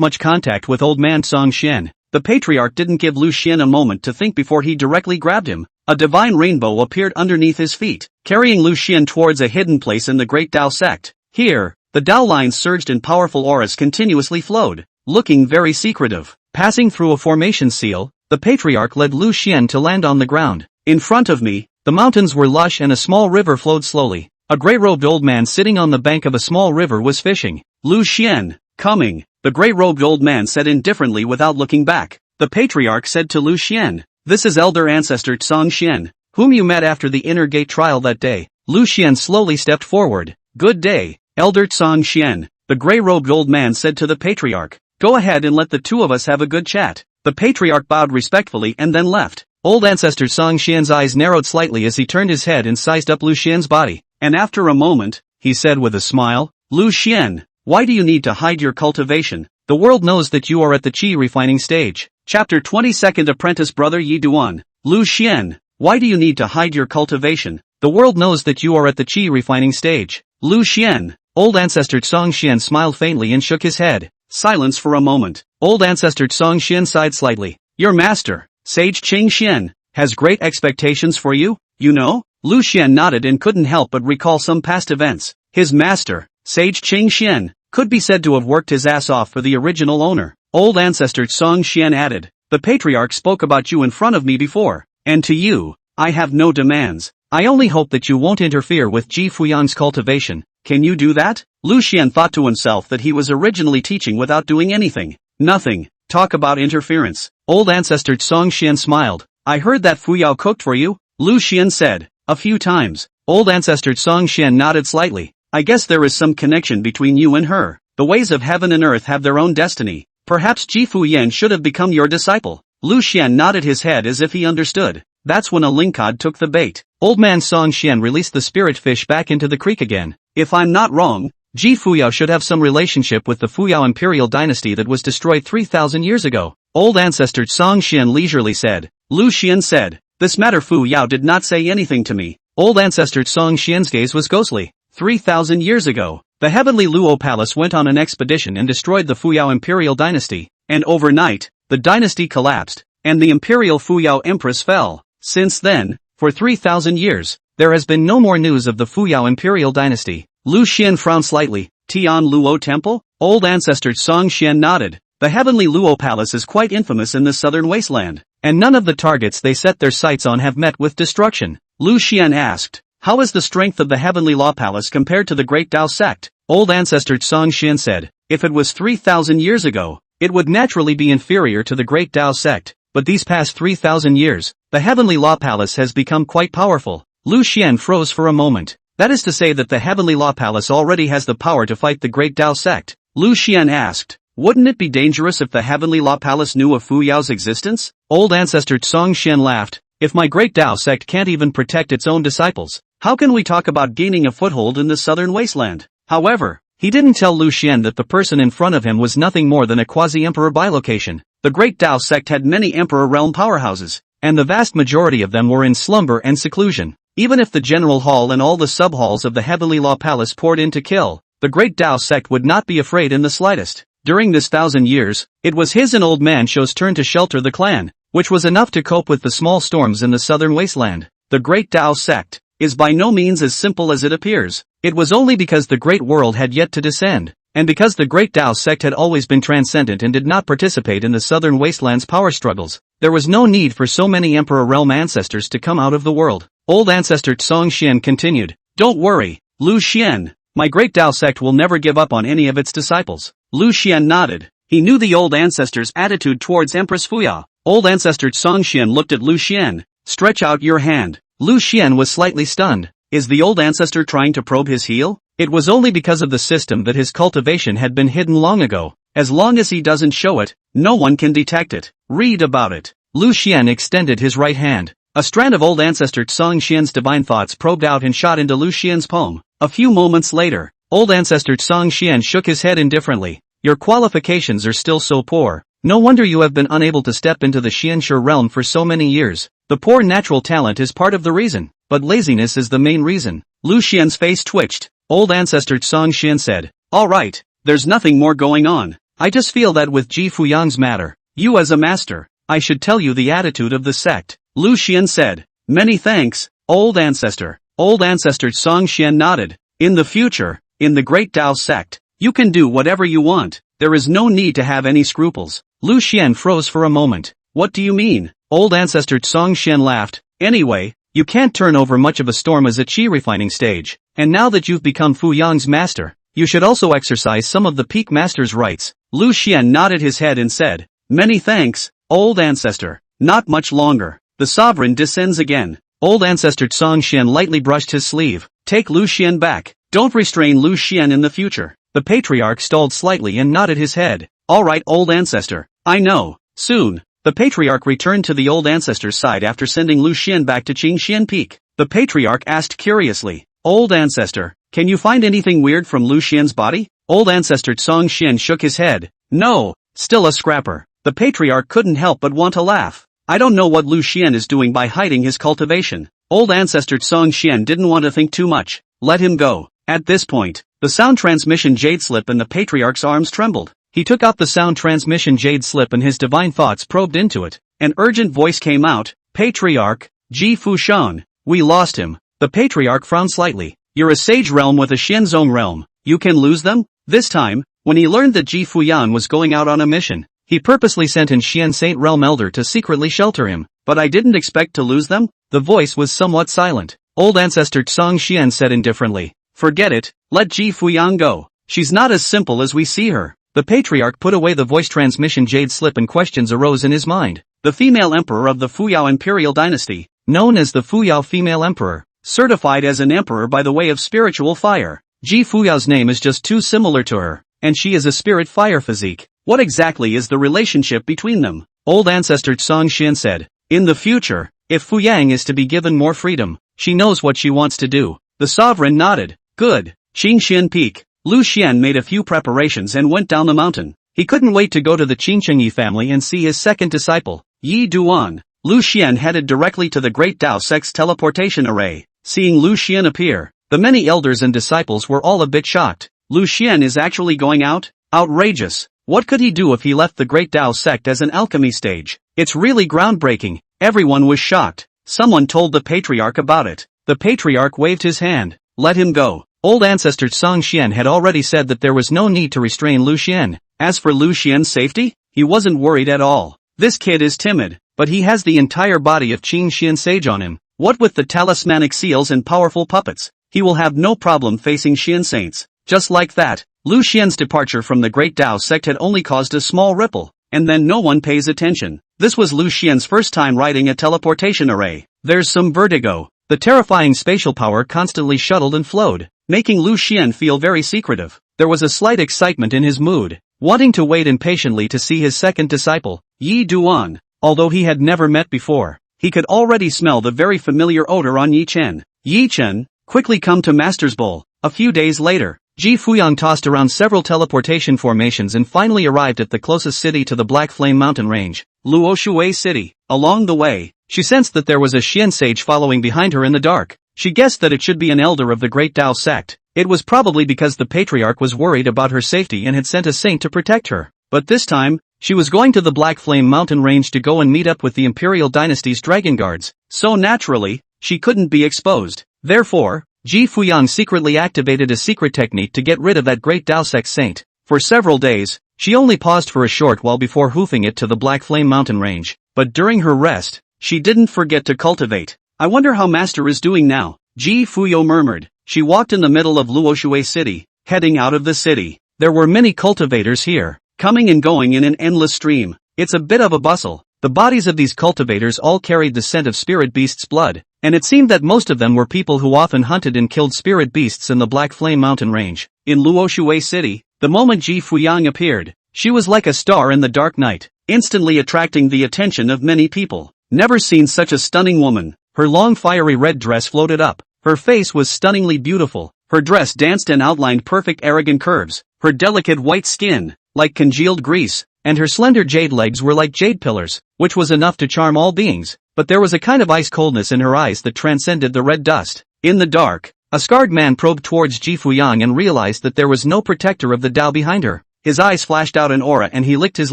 Speaker 1: much contact with old man Tsong Xian. The patriarch didn't give Lu Xian a moment to think before he directly grabbed him. A divine rainbow appeared underneath his feet, carrying Lu Xian towards a hidden place in the Great Tao sect. Here, the Tao lines surged and powerful auras continuously flowed, looking very secretive. Passing through a formation seal, the patriarch led Lu Xian to land on the ground. In front of me, the mountains were lush and a small river flowed slowly. A grey-robed old man sitting on the bank of a small river was fishing. Lu Xian, coming, the grey-robed old man said indifferently without looking back. The patriarch said to Lu Xian, this is elder ancestor Tsong Xian, whom you met after the inner gate trial that day. Lu Xian slowly stepped forward. Good day, elder Tsong Xian, the grey-robed old man said to the patriarch. Go ahead and let the two of us have a good chat. The patriarch bowed respectfully and then left. Old ancestor Tsong Xian's eyes narrowed slightly as he turned his head and sized up Lu Xian's body. And after a moment, he said with a smile, Lu Xian, why do you need to hide your cultivation? The world knows that you are at the qi refining stage. Chapter 22nd Apprentice Brother Yi Duan. Lu Xian, why do you need to hide your cultivation? The world knows that you are at the qi refining stage. Lu Xian. Old ancestor Tsong Xian smiled faintly and shook his head. Silence for a moment. Old ancestor Tsong Xian sighed slightly. Your master, Sage Qing Xian, has great expectations for you, you know? Lu Xian nodded and couldn't help but recall some past events. His master, Sage Qing Xian, could be said to have worked his ass off for the original owner. Old ancestor Tsong Xian added, The patriarch spoke about you in front of me before, and to you, I have no demands. I only hope that you won't interfere with Ji Fuyang's cultivation. Can you do that? Lu Xian thought to himself that he was originally teaching without doing anything. Nothing. Talk about interference. Old ancestor Song Xian smiled. I heard that Fuyao cooked for you, Lu Xian said. A few times. Old ancestor Song Xian nodded slightly. I guess there is some connection between you and her. The ways of heaven and earth have their own destiny. Perhaps Ji Fuyan should have become your disciple. Lu Xian nodded his head as if he understood. That's when a lingcod took the bait. Old man Song Xian released the spirit fish back into the creek again. If I'm not wrong, Ji Fuyao should have some relationship with the Fuyao Imperial dynasty that was destroyed 3,000 years ago. Old ancestor Song Xian leisurely said. Lu Xian said. This matter Fuyao did not say anything to me. Old ancestor Song Xian's gaze was ghostly. 3,000 years ago, the heavenly Luo Palace went on an expedition and destroyed the Fuyao Imperial dynasty, and overnight, the dynasty collapsed, and the Imperial Fuyao Empress fell. Since then, for 3,000 years, there has been no more news of the Fuyao Imperial dynasty. Lu Xian frowned slightly. Tian Luo Temple? Old ancestor Song Xian nodded. The heavenly Luo Palace is quite infamous in the southern wasteland, and none of the targets they set their sights on have met with destruction. Lu Xian asked, how is the strength of the heavenly Law Palace compared to the Great Tao sect? Old ancestor Song Xian said, if it was 3,000 years ago, it would naturally be inferior to the Great Tao sect, but these past 3,000 years, the heavenly Law Palace has become quite powerful. Lu Xian froze for a moment. That is to say that the heavenly Law Palace already has the power to fight the Great Tao sect. Lu Xian asked, wouldn't it be dangerous if the heavenly Law Palace knew of Fuyao's existence? Old ancestor Song Xian laughed. If my Great Tao sect can't even protect its own disciples, how can we talk about gaining a foothold in the southern wasteland? However, he didn't tell Lu Xian that the person in front of him was nothing more than a quasi-emperor bilocation. The Great Tao sect had many emperor realm powerhouses, and the vast majority of them were in slumber and seclusion. Even if the general hall and all the sub-halls of the heavenly Law Palace poured in to kill, the Great Tao sect would not be afraid in the slightest. During this 1,000 years, it was his and Old Man Shou's turn to shelter the clan, which was enough to cope with the small storms in the southern wasteland. The Great Tao sect is by no means as simple as it appears. It was only because the Great World had yet to descend, and because the Great Tao sect had always been transcendent and did not participate in the southern wasteland's power struggles, there was no need for so many Emperor Realm ancestors to come out of the world. Old ancestor Song Xian continued, don't worry, Lu Xian, my Great Tao sect will never give up on any of its disciples. Lu Xian nodded. He knew the old ancestor's attitude towards Empress Fuya. Old ancestor Song Xian looked at Lu Xian. Stretch out your hand. Lu Xian was slightly stunned. Is the old ancestor trying to probe his heel? It was only because of the system that his cultivation had been hidden long ago. As long as he doesn't show it, no one can detect it. Read about it. Lu Xian extended his right hand. A strand of old ancestor Song Xian's divine thoughts probed out and shot into Lu Xian's palm. A few moments later, old ancestor Song Xian shook his head indifferently. Your qualifications are still so poor. No wonder you have been unable to step into the Xianshi realm for so many years. The poor natural talent is part of the reason, but laziness is the main reason. Lu Xian's face twitched. Old ancestor Song Xian said, alright, there's nothing more going on. I just feel that with Ji Fuyang's matter, you as a master, I should tell you the attitude of the sect. Lu Xian said, many thanks, old ancestor. Old ancestor Song Xian nodded. In the future, in the Great Tao sect, you can do whatever you want. There is no need to have any scruples. Lu Xian froze for a moment. What do you mean? Old ancestor Song Xian laughed. Anyway, you can't turn over much of a storm as a qi refining stage, and now that you've become Fu Yang's master, you should also exercise some of the peak master's rights. Lu Xian nodded his head and said, many thanks, old ancestor. Not much longer. The sovereign descends again. Old ancestor Song Xian lightly brushed his sleeve. Take Lu Xian back. Don't restrain Lu Xian in the future. The patriarch stalled slightly and nodded his head. Alright old ancestor. I know. Soon. The patriarch returned to the old ancestor's side after sending Lu Xian back to Qingxian Peak. The patriarch asked curiously, old ancestor, can you find anything weird from Lu Xian's body? Old ancestor Song Xian shook his head. No, still a scrapper. The patriarch couldn't help but want to laugh. I don't know what Lu Xian is doing by hiding his cultivation. Old ancestor Song Xian didn't want to think too much. Let him go. At this point, the sound transmission jade slip in the patriarch's arms trembled. He took out the sound transmission jade slip and his divine thoughts probed into it. An urgent voice came out, Patriarch, Ji Fushan, we lost him. The patriarch frowned slightly. You're a sage realm with a Xianzong realm. You can lose them? This time, when he learned that Ji Fuyan was going out on a mission, He purposely sent an Xian Saint Realm Elder to secretly shelter him, but I didn't expect to lose them? The voice was somewhat silent. Old ancestor Tsang Xian said indifferently. Forget it, let Ji Fuyang go. She's not as simple as we see her. The patriarch put away the voice transmission jade slip and questions arose in his mind. The female emperor of the Fuyao Imperial Dynasty, known as the Fuyao female emperor, certified as an emperor by the way of spiritual fire. Ji Fuyao's name is just too similar to her, and she is a spirit fire physique. What exactly is the relationship between them? Old ancestor Tsang Xian said. In the future, if Fuyang is to be given more freedom, she knows what she wants to do. The sovereign nodded. Good. Qingxian Peak. Lu Xian made a few preparations and went down the mountain. He couldn't wait to go to the Qingchengyi family and see his second disciple, Yi Duan. Lu Xian headed directly to the Great Dao Sect's teleportation array. Seeing Lu Xian appear, the many elders and disciples were all a bit shocked. Lu Xian is actually going out? Outrageous. What could he do if he left the Great Dao Sect as an alchemy stage? It's really groundbreaking. Everyone was shocked. Someone told the patriarch about it. The patriarch waved his hand. Let him go. Old ancestor Tsang Xian had already said that there was no need to restrain Lu Xian. As for Lu Xian's safety, he wasn't worried at all. This kid is timid, but he has the entire body of Qing Xian Sage on him. What with the talismanic seals and powerful puppets, he will have no problem facing Xian Saints. Just like that, Lu Xian's departure from the Great Dao Sect had only caused a small ripple, and then no one pays attention. This was Lu Xian's first time riding a teleportation array. There's some vertigo. The terrifying spatial power constantly shuttled and flowed, making Lu Xian feel very secretive. There was a slight excitement in his mood, wanting to wait impatiently to see his second disciple, Yi Duan. Although he had never met before, he could already smell the very familiar odor on Yi Chen. Yi Chen, quickly come to Master's Bowl. A few days later, Ji Fuyang tossed around several teleportation formations and finally arrived at the closest city to the Black Flame Mountain Range, Luoshui City. Along the way, she sensed that there was a Xian sage following behind her in the dark. She guessed that it should be an elder of the Great Dao Sect. It was probably because the patriarch was worried about her safety and had sent a saint to protect her. But this time, she was going to the Black Flame Mountain Range to go and meet up with the Imperial Dynasty's dragon guards, so naturally, she couldn't be exposed. Therefore, Ji Fuyang secretly activated a secret technique to get rid of that Great Dao Sect saint. For several days, she only paused for a short while before hoofing it to the Black Flame Mountain Range, but during her rest, she didn't forget to cultivate. I wonder how Master is doing now, Ji Fuyo murmured. She walked in the middle of Luoshui City, heading out of the city. There were many cultivators here, coming and going in an endless stream. It's a bit of a bustle. The bodies of these cultivators all carried the scent of spirit beasts' blood, and it seemed that most of them were people who often hunted and killed spirit beasts in the Black Flame Mountain Range. In Luoshui City, the moment Ji Fuyang appeared, she was like a star in the dark night, instantly attracting the attention of many people. Never seen such a stunning woman. Her long fiery red dress floated up. Her face was stunningly beautiful. Her dress danced and outlined perfect arrogant curves. Her delicate white skin, like congealed grease, and her slender jade legs were like jade pillars, which was enough to charm all beings. But there was a kind of ice coldness in her eyes that transcended the red dust. In the dark, a scarred man probed towards Ji Fuyang and realized that there was no protector of the Dao behind her. His eyes flashed out an aura and he licked his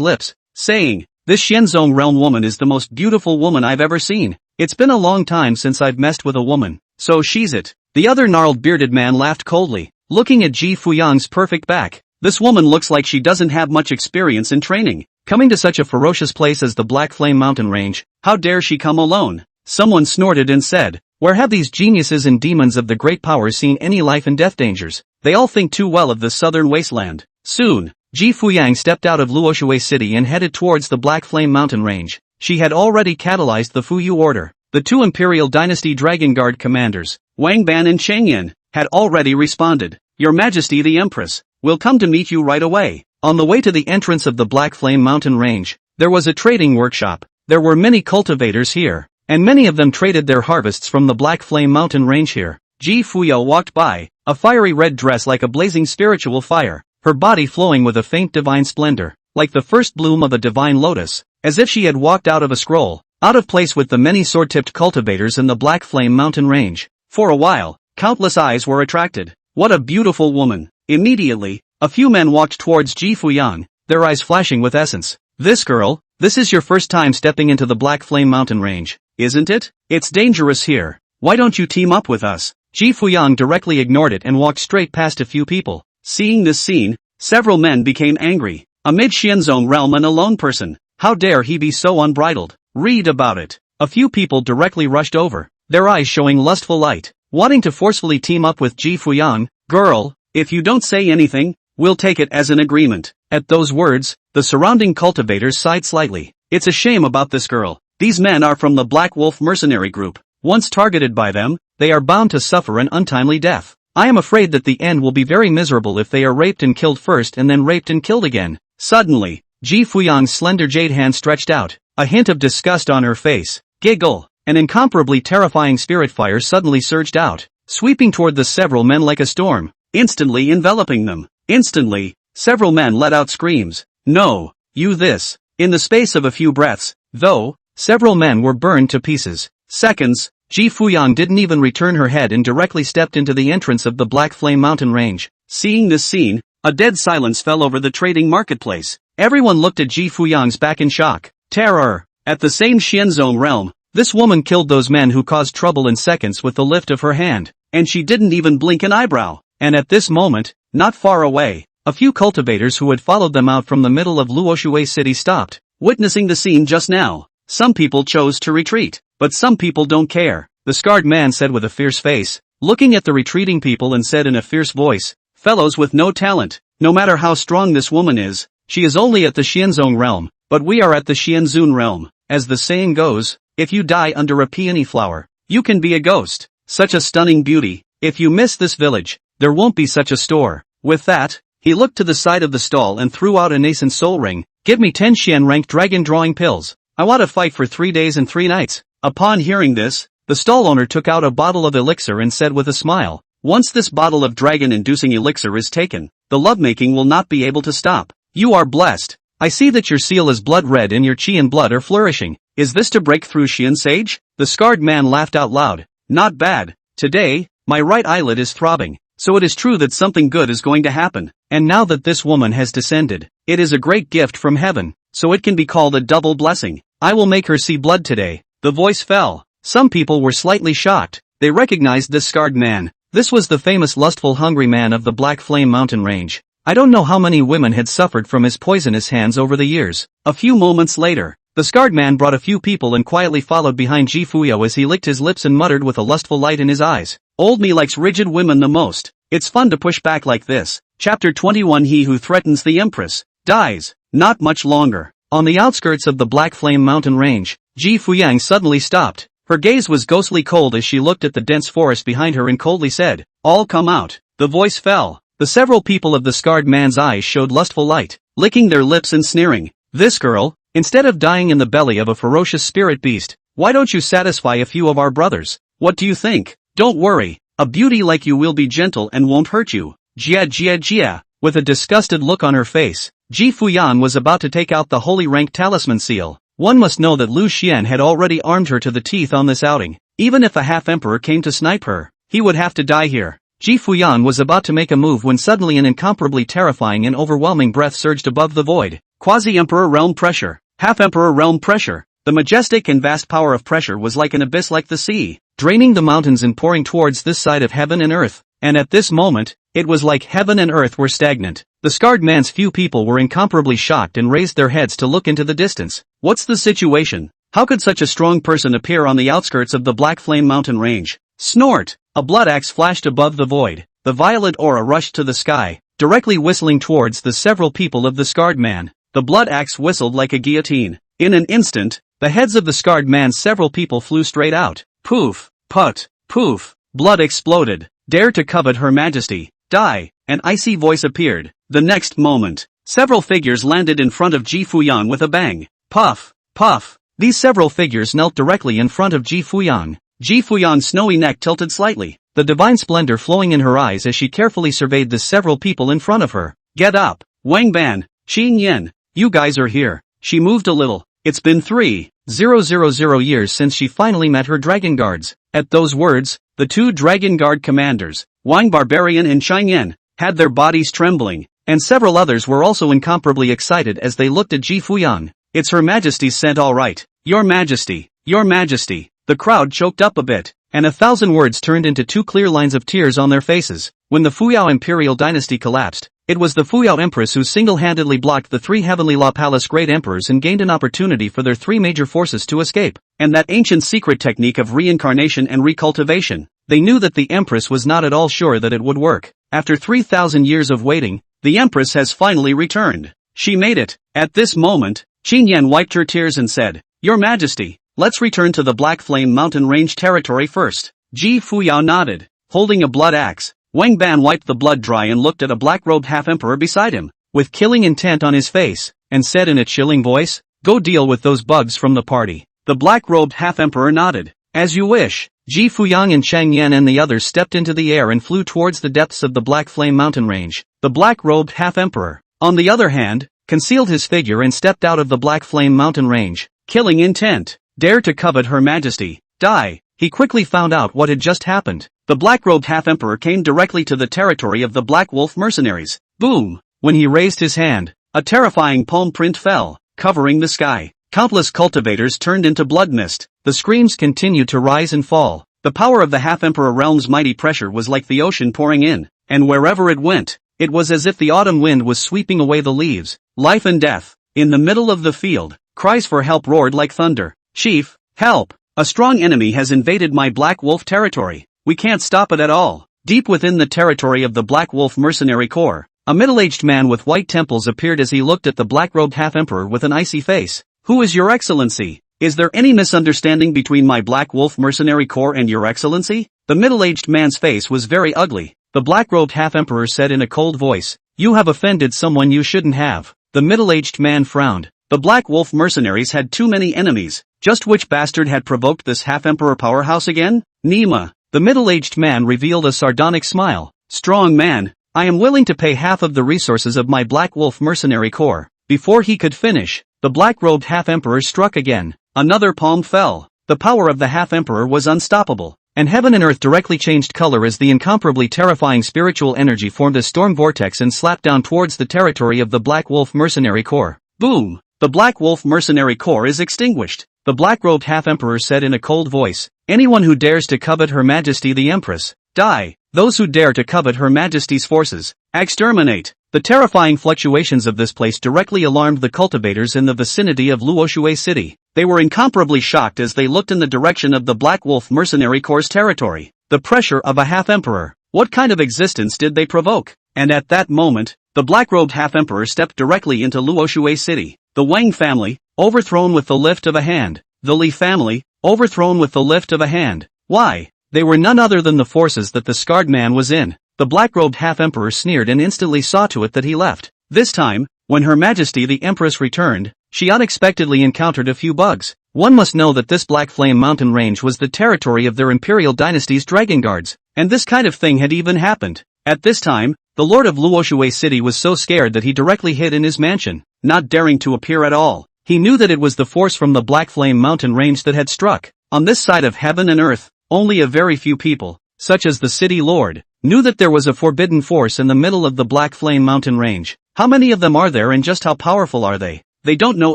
Speaker 1: lips, saying, "This Shenzong realm woman is the most beautiful woman I've ever seen. It's been a long time since I've messed with a woman, so she's it." The other gnarled bearded man laughed coldly, looking at Ji Fuyang's perfect back. This woman looks like she doesn't have much experience in training. Coming to such a ferocious place as the Black Flame Mountain Range, how dare she come alone? Someone snorted and said, "Where have these geniuses and demons of the great powers seen any life and death dangers? They all think too well of the southern wasteland." Soon, Ji Fuyang stepped out of Luoshui City and headed towards the Black Flame Mountain Range. She had already catalyzed the Fuyu Order. The two Imperial Dynasty Dragon Guard commanders, Wang Ban and Cheng Yin, had already responded. "Your Majesty the Empress, will come to meet you right away." On the way to the entrance of the Black Flame Mountain Range, there was a trading workshop. There were many cultivators here, and many of them traded their harvests from the Black Flame Mountain Range here. Ji Fuyo walked by, a fiery red dress like a blazing spiritual fire, her body flowing with a faint divine splendor, like the first bloom of a divine lotus, as if she had walked out of a scroll, out of place with the many sword-tipped cultivators in the Black Flame Mountain Range. For a while, countless eyes were attracted. What a beautiful woman! Immediately, a few men walked towards Ji Fuyang, their eyes flashing with essence. "This girl, this is your first time stepping into the Black Flame Mountain Range, isn't it? It's dangerous here. Why don't you team up with us?" Ji Fuyang directly ignored it and walked straight past a few people. Seeing this scene, several men became angry. Amid Xianzong realm an alone person. How dare he be so unbridled? Read about it. A few people directly rushed over, their eyes showing lustful light, wanting to forcefully team up with Ji Fuyang. Girl, if you don't say anything, we'll take it as an agreement. At those words, the surrounding cultivators sighed slightly. It's a shame about this girl. These men are from the Black Wolf mercenary group. Once targeted by them, they are bound to suffer an untimely death. I am afraid that the end will be very miserable if they are raped and killed first and then raped and killed again. Suddenly, Ji Fuyang's slender jade hand stretched out, a hint of disgust on her face. Giggle. An incomparably terrifying spirit fire suddenly surged out, sweeping toward the several men like a storm, instantly enveloping them. Instantly, several men let out screams. No, you this. In the space of a few breaths, though, several men were burned to pieces. Seconds, Ji Fuyang didn't even return her head and directly stepped into the entrance of the Black Flame mountain range. Seeing this scene, a dead silence fell over the trading marketplace. Everyone looked at Ji Fuyang's back in shock. Terror. At the same Xianzong realm, this woman killed those men who caused trouble in seconds with the lift of her hand, and she didn't even blink an eyebrow. And at this moment, not far away, a few cultivators who had followed them out from the middle of Luoshui city stopped, witnessing the scene just now. Some people chose to retreat, but some people don't care, the scarred man said with a fierce face, looking at the retreating people and said in a fierce voice, fellows with no talent, no matter how strong this woman is, she is only at the Xianzong realm, but we are at the Xianzun realm. As the saying goes, if you die under a peony flower, you can be a ghost. Such a stunning beauty. If you miss this village, there won't be such a store. With that, he looked to the side of the stall and threw out a nascent soul ring. Give me 10 Xian rank dragon drawing pills. I want to fight for 3 days and 3 nights. Upon hearing this, the stall owner took out a bottle of elixir and said with a smile, once this bottle of dragon-inducing elixir is taken, the lovemaking will not be able to stop. You are blessed. I see that your seal is blood red and your qi and blood are flourishing. Is this to break through Xian Sage? The scarred man laughed out loud. Not bad. Today, my right eyelid is throbbing, so it is true that something good is going to happen. And now that this woman has descended, it is a great gift from heaven, so it can be called a double blessing. I will make her see blood today. The voice fell. Some people were slightly shocked. They recognized this scarred man. This was the famous lustful hungry man of the Black Flame mountain range. I don't know how many women had suffered from his poisonous hands over the years. A few moments later, the scarred man brought a few people and quietly followed behind Ji Fuyo as he licked his lips and muttered with a lustful light in his eyes. Old me likes rigid women the most. It's fun to push back like this. Chapter 21 He who threatens the Empress dies. Not much longer. On the outskirts of the Black Flame mountain range, Ji Fuyang suddenly stopped. Her gaze was ghostly cold as she looked at the dense forest behind her and coldly said, all come out. The voice fell. The several people of the scarred man's eyes showed lustful light, licking their lips and sneering. This girl, instead of dying in the belly of a ferocious spirit beast, why don't you satisfy a few of our brothers? What do you think? Don't worry, a beauty like you will be gentle and won't hurt you. Jia jia jia. With a disgusted look on her face, Ji Fuyan was about to take out the holy rank talisman seal. One must know that Lu Xian had already armed her to the teeth on this outing. Even if a half-emperor came to snipe her, he would have to die here. Ji Fuyan was about to make a move when suddenly an incomparably terrifying and overwhelming breath surged above the void. Quasi-emperor realm pressure. Half-emperor realm pressure. The majestic and vast power of pressure was like an abyss like the sea, draining the mountains and pouring towards this side of heaven and earth. And at this moment, it was like heaven and earth were stagnant. The scarred man's few people were incomparably shocked and raised their heads to look into the distance. What's the situation? How could such a strong person appear on the outskirts of the Black Flame mountain range? Snort! A blood axe flashed above the void. The violet aura rushed to the sky, directly whistling towards the several people of the scarred man. The blood axe whistled like a guillotine. In an instant, the heads of the scarred man's several people flew straight out. Poof! Put! Poof! Blood exploded. Dare to covet her majesty. Die! An icy voice appeared. The next moment, several figures landed in front of Ji Fuyan with a bang. Puff! Puff! These several figures knelt directly in front of Ji Fuyan. Ji Fuyan's snowy neck tilted slightly, the divine splendor flowing in her eyes as she carefully surveyed the several people in front of her. Get up! Wang Ban! Qin Yen! You guys are here. She moved a little. It's been 3,000 years since she finally met her dragon guards. At those words, the two dragon guard commanders, Wang Barbarian and Qin Yen, had their bodies trembling, and several others were also incomparably excited as they looked at Ji Fuyan. It's Her Majesty's scent all right. Your Majesty, Your Majesty. The crowd choked up a bit, and 1,000 words turned into 2 clear lines of tears on their faces. When the Fuyao imperial dynasty collapsed, It was the Fuyao Empress who single-handedly blocked the 3 Heavenly Law Palace Great Emperors and gained an opportunity for their 3 major forces to escape. And that ancient secret technique of reincarnation and recultivation. They knew that the Empress was not at all sure that it would work. After 3,000 years of waiting, the Empress has finally returned. She made it. At this moment, Qingyan wiped her tears and said, "Your Majesty, let's return to the Black Flame Mountain Range territory first." Ji Fuyao nodded. Holding a blood axe, Wang Ban wiped the blood dry and looked at a black-robed half-emperor beside him, with killing intent on his face, and said in a chilling voice, "Go deal with those bugs from the party." The black-robed half-emperor nodded. "As you wish." Ji Fuyang and Chang Yan and the others stepped into the air and flew towards the depths of the Black Flame Mountain Range. The black-robed half-emperor, on the other hand, concealed his figure and stepped out of the Black Flame Mountain Range. Killing intent. Dare to covet Her Majesty. Die. He quickly found out what had just happened. The black-robed half-emperor came directly to the territory of the Black Wolf mercenaries. Boom! When he raised his hand, a terrifying palm print fell, covering the sky. Countless cultivators turned into blood mist. The screams continued to rise and fall. The power of the half-emperor realm's mighty pressure was like the ocean pouring in, and wherever it went, it was as if the autumn wind was sweeping away the leaves. Life and death. In the middle of the field, cries for help roared like thunder. "Chief, help! A strong enemy has invaded my Black Wolf territory. We can't stop it at all." Deep within the territory of the Black Wolf mercenary corps, a middle-aged man with white temples appeared as he looked at the black-robed half-emperor with an icy face. "Who is your excellency? Is there any misunderstanding between my Black Wolf mercenary corps and your excellency?" The middle-aged man's face was very ugly. The black-robed half-emperor said in a cold voice, "You have offended someone you shouldn't have." The middle-aged man frowned. The Black Wolf mercenaries had too many enemies. Just which bastard had provoked this half-emperor powerhouse again? Nima. The middle-aged man revealed a sardonic smile. "Strong man, I am willing to pay half of the resources of my Black Wolf mercenary corps." Before he could finish, the black-robed half-emperor struck again. Another palm fell. The power of the half-emperor was unstoppable, and heaven and earth directly changed color as the incomparably terrifying spiritual energy formed a storm vortex and slapped down towards the territory of the Black Wolf mercenary corps. Boom! The Black Wolf mercenary corps is extinguished. The black-robed half-emperor said in a cold voice, "Anyone who dares to covet Her Majesty the Empress, die. Those who dare to covet Her Majesty's forces, exterminate." The terrifying fluctuations of this place directly alarmed the cultivators in the vicinity of Luoshui City. They were incomparably shocked as they looked in the direction of the Black Wolf mercenary corps' territory. The pressure of a half-emperor. What kind of existence did they provoke? And at that moment, the black-robed half-emperor stepped directly into Luoshui City. The Wang family, overthrown with the lift of a hand. The Li family, overthrown with the lift of a hand. Why? They were none other than the forces that the scarred man was in. The black-robed half-emperor sneered and instantly saw to it that he left. This time, when Her Majesty the Empress returned, she unexpectedly encountered a few bugs. One must know that this Black Flame Mountain Range was the territory of their Imperial Dynasty's Dragon Guards, and this kind of thing had even happened. At this time, the Lord of Luoshui City was so scared that he directly hid in his mansion, not daring to appear at all. He knew that it was the force from the Black Flame Mountain Range that had struck. On this side of heaven and earth, only a very few people, such as the city lord, knew that there was a forbidden force in the middle of the Black Flame Mountain Range. How many of them are there and just how powerful are they? They don't know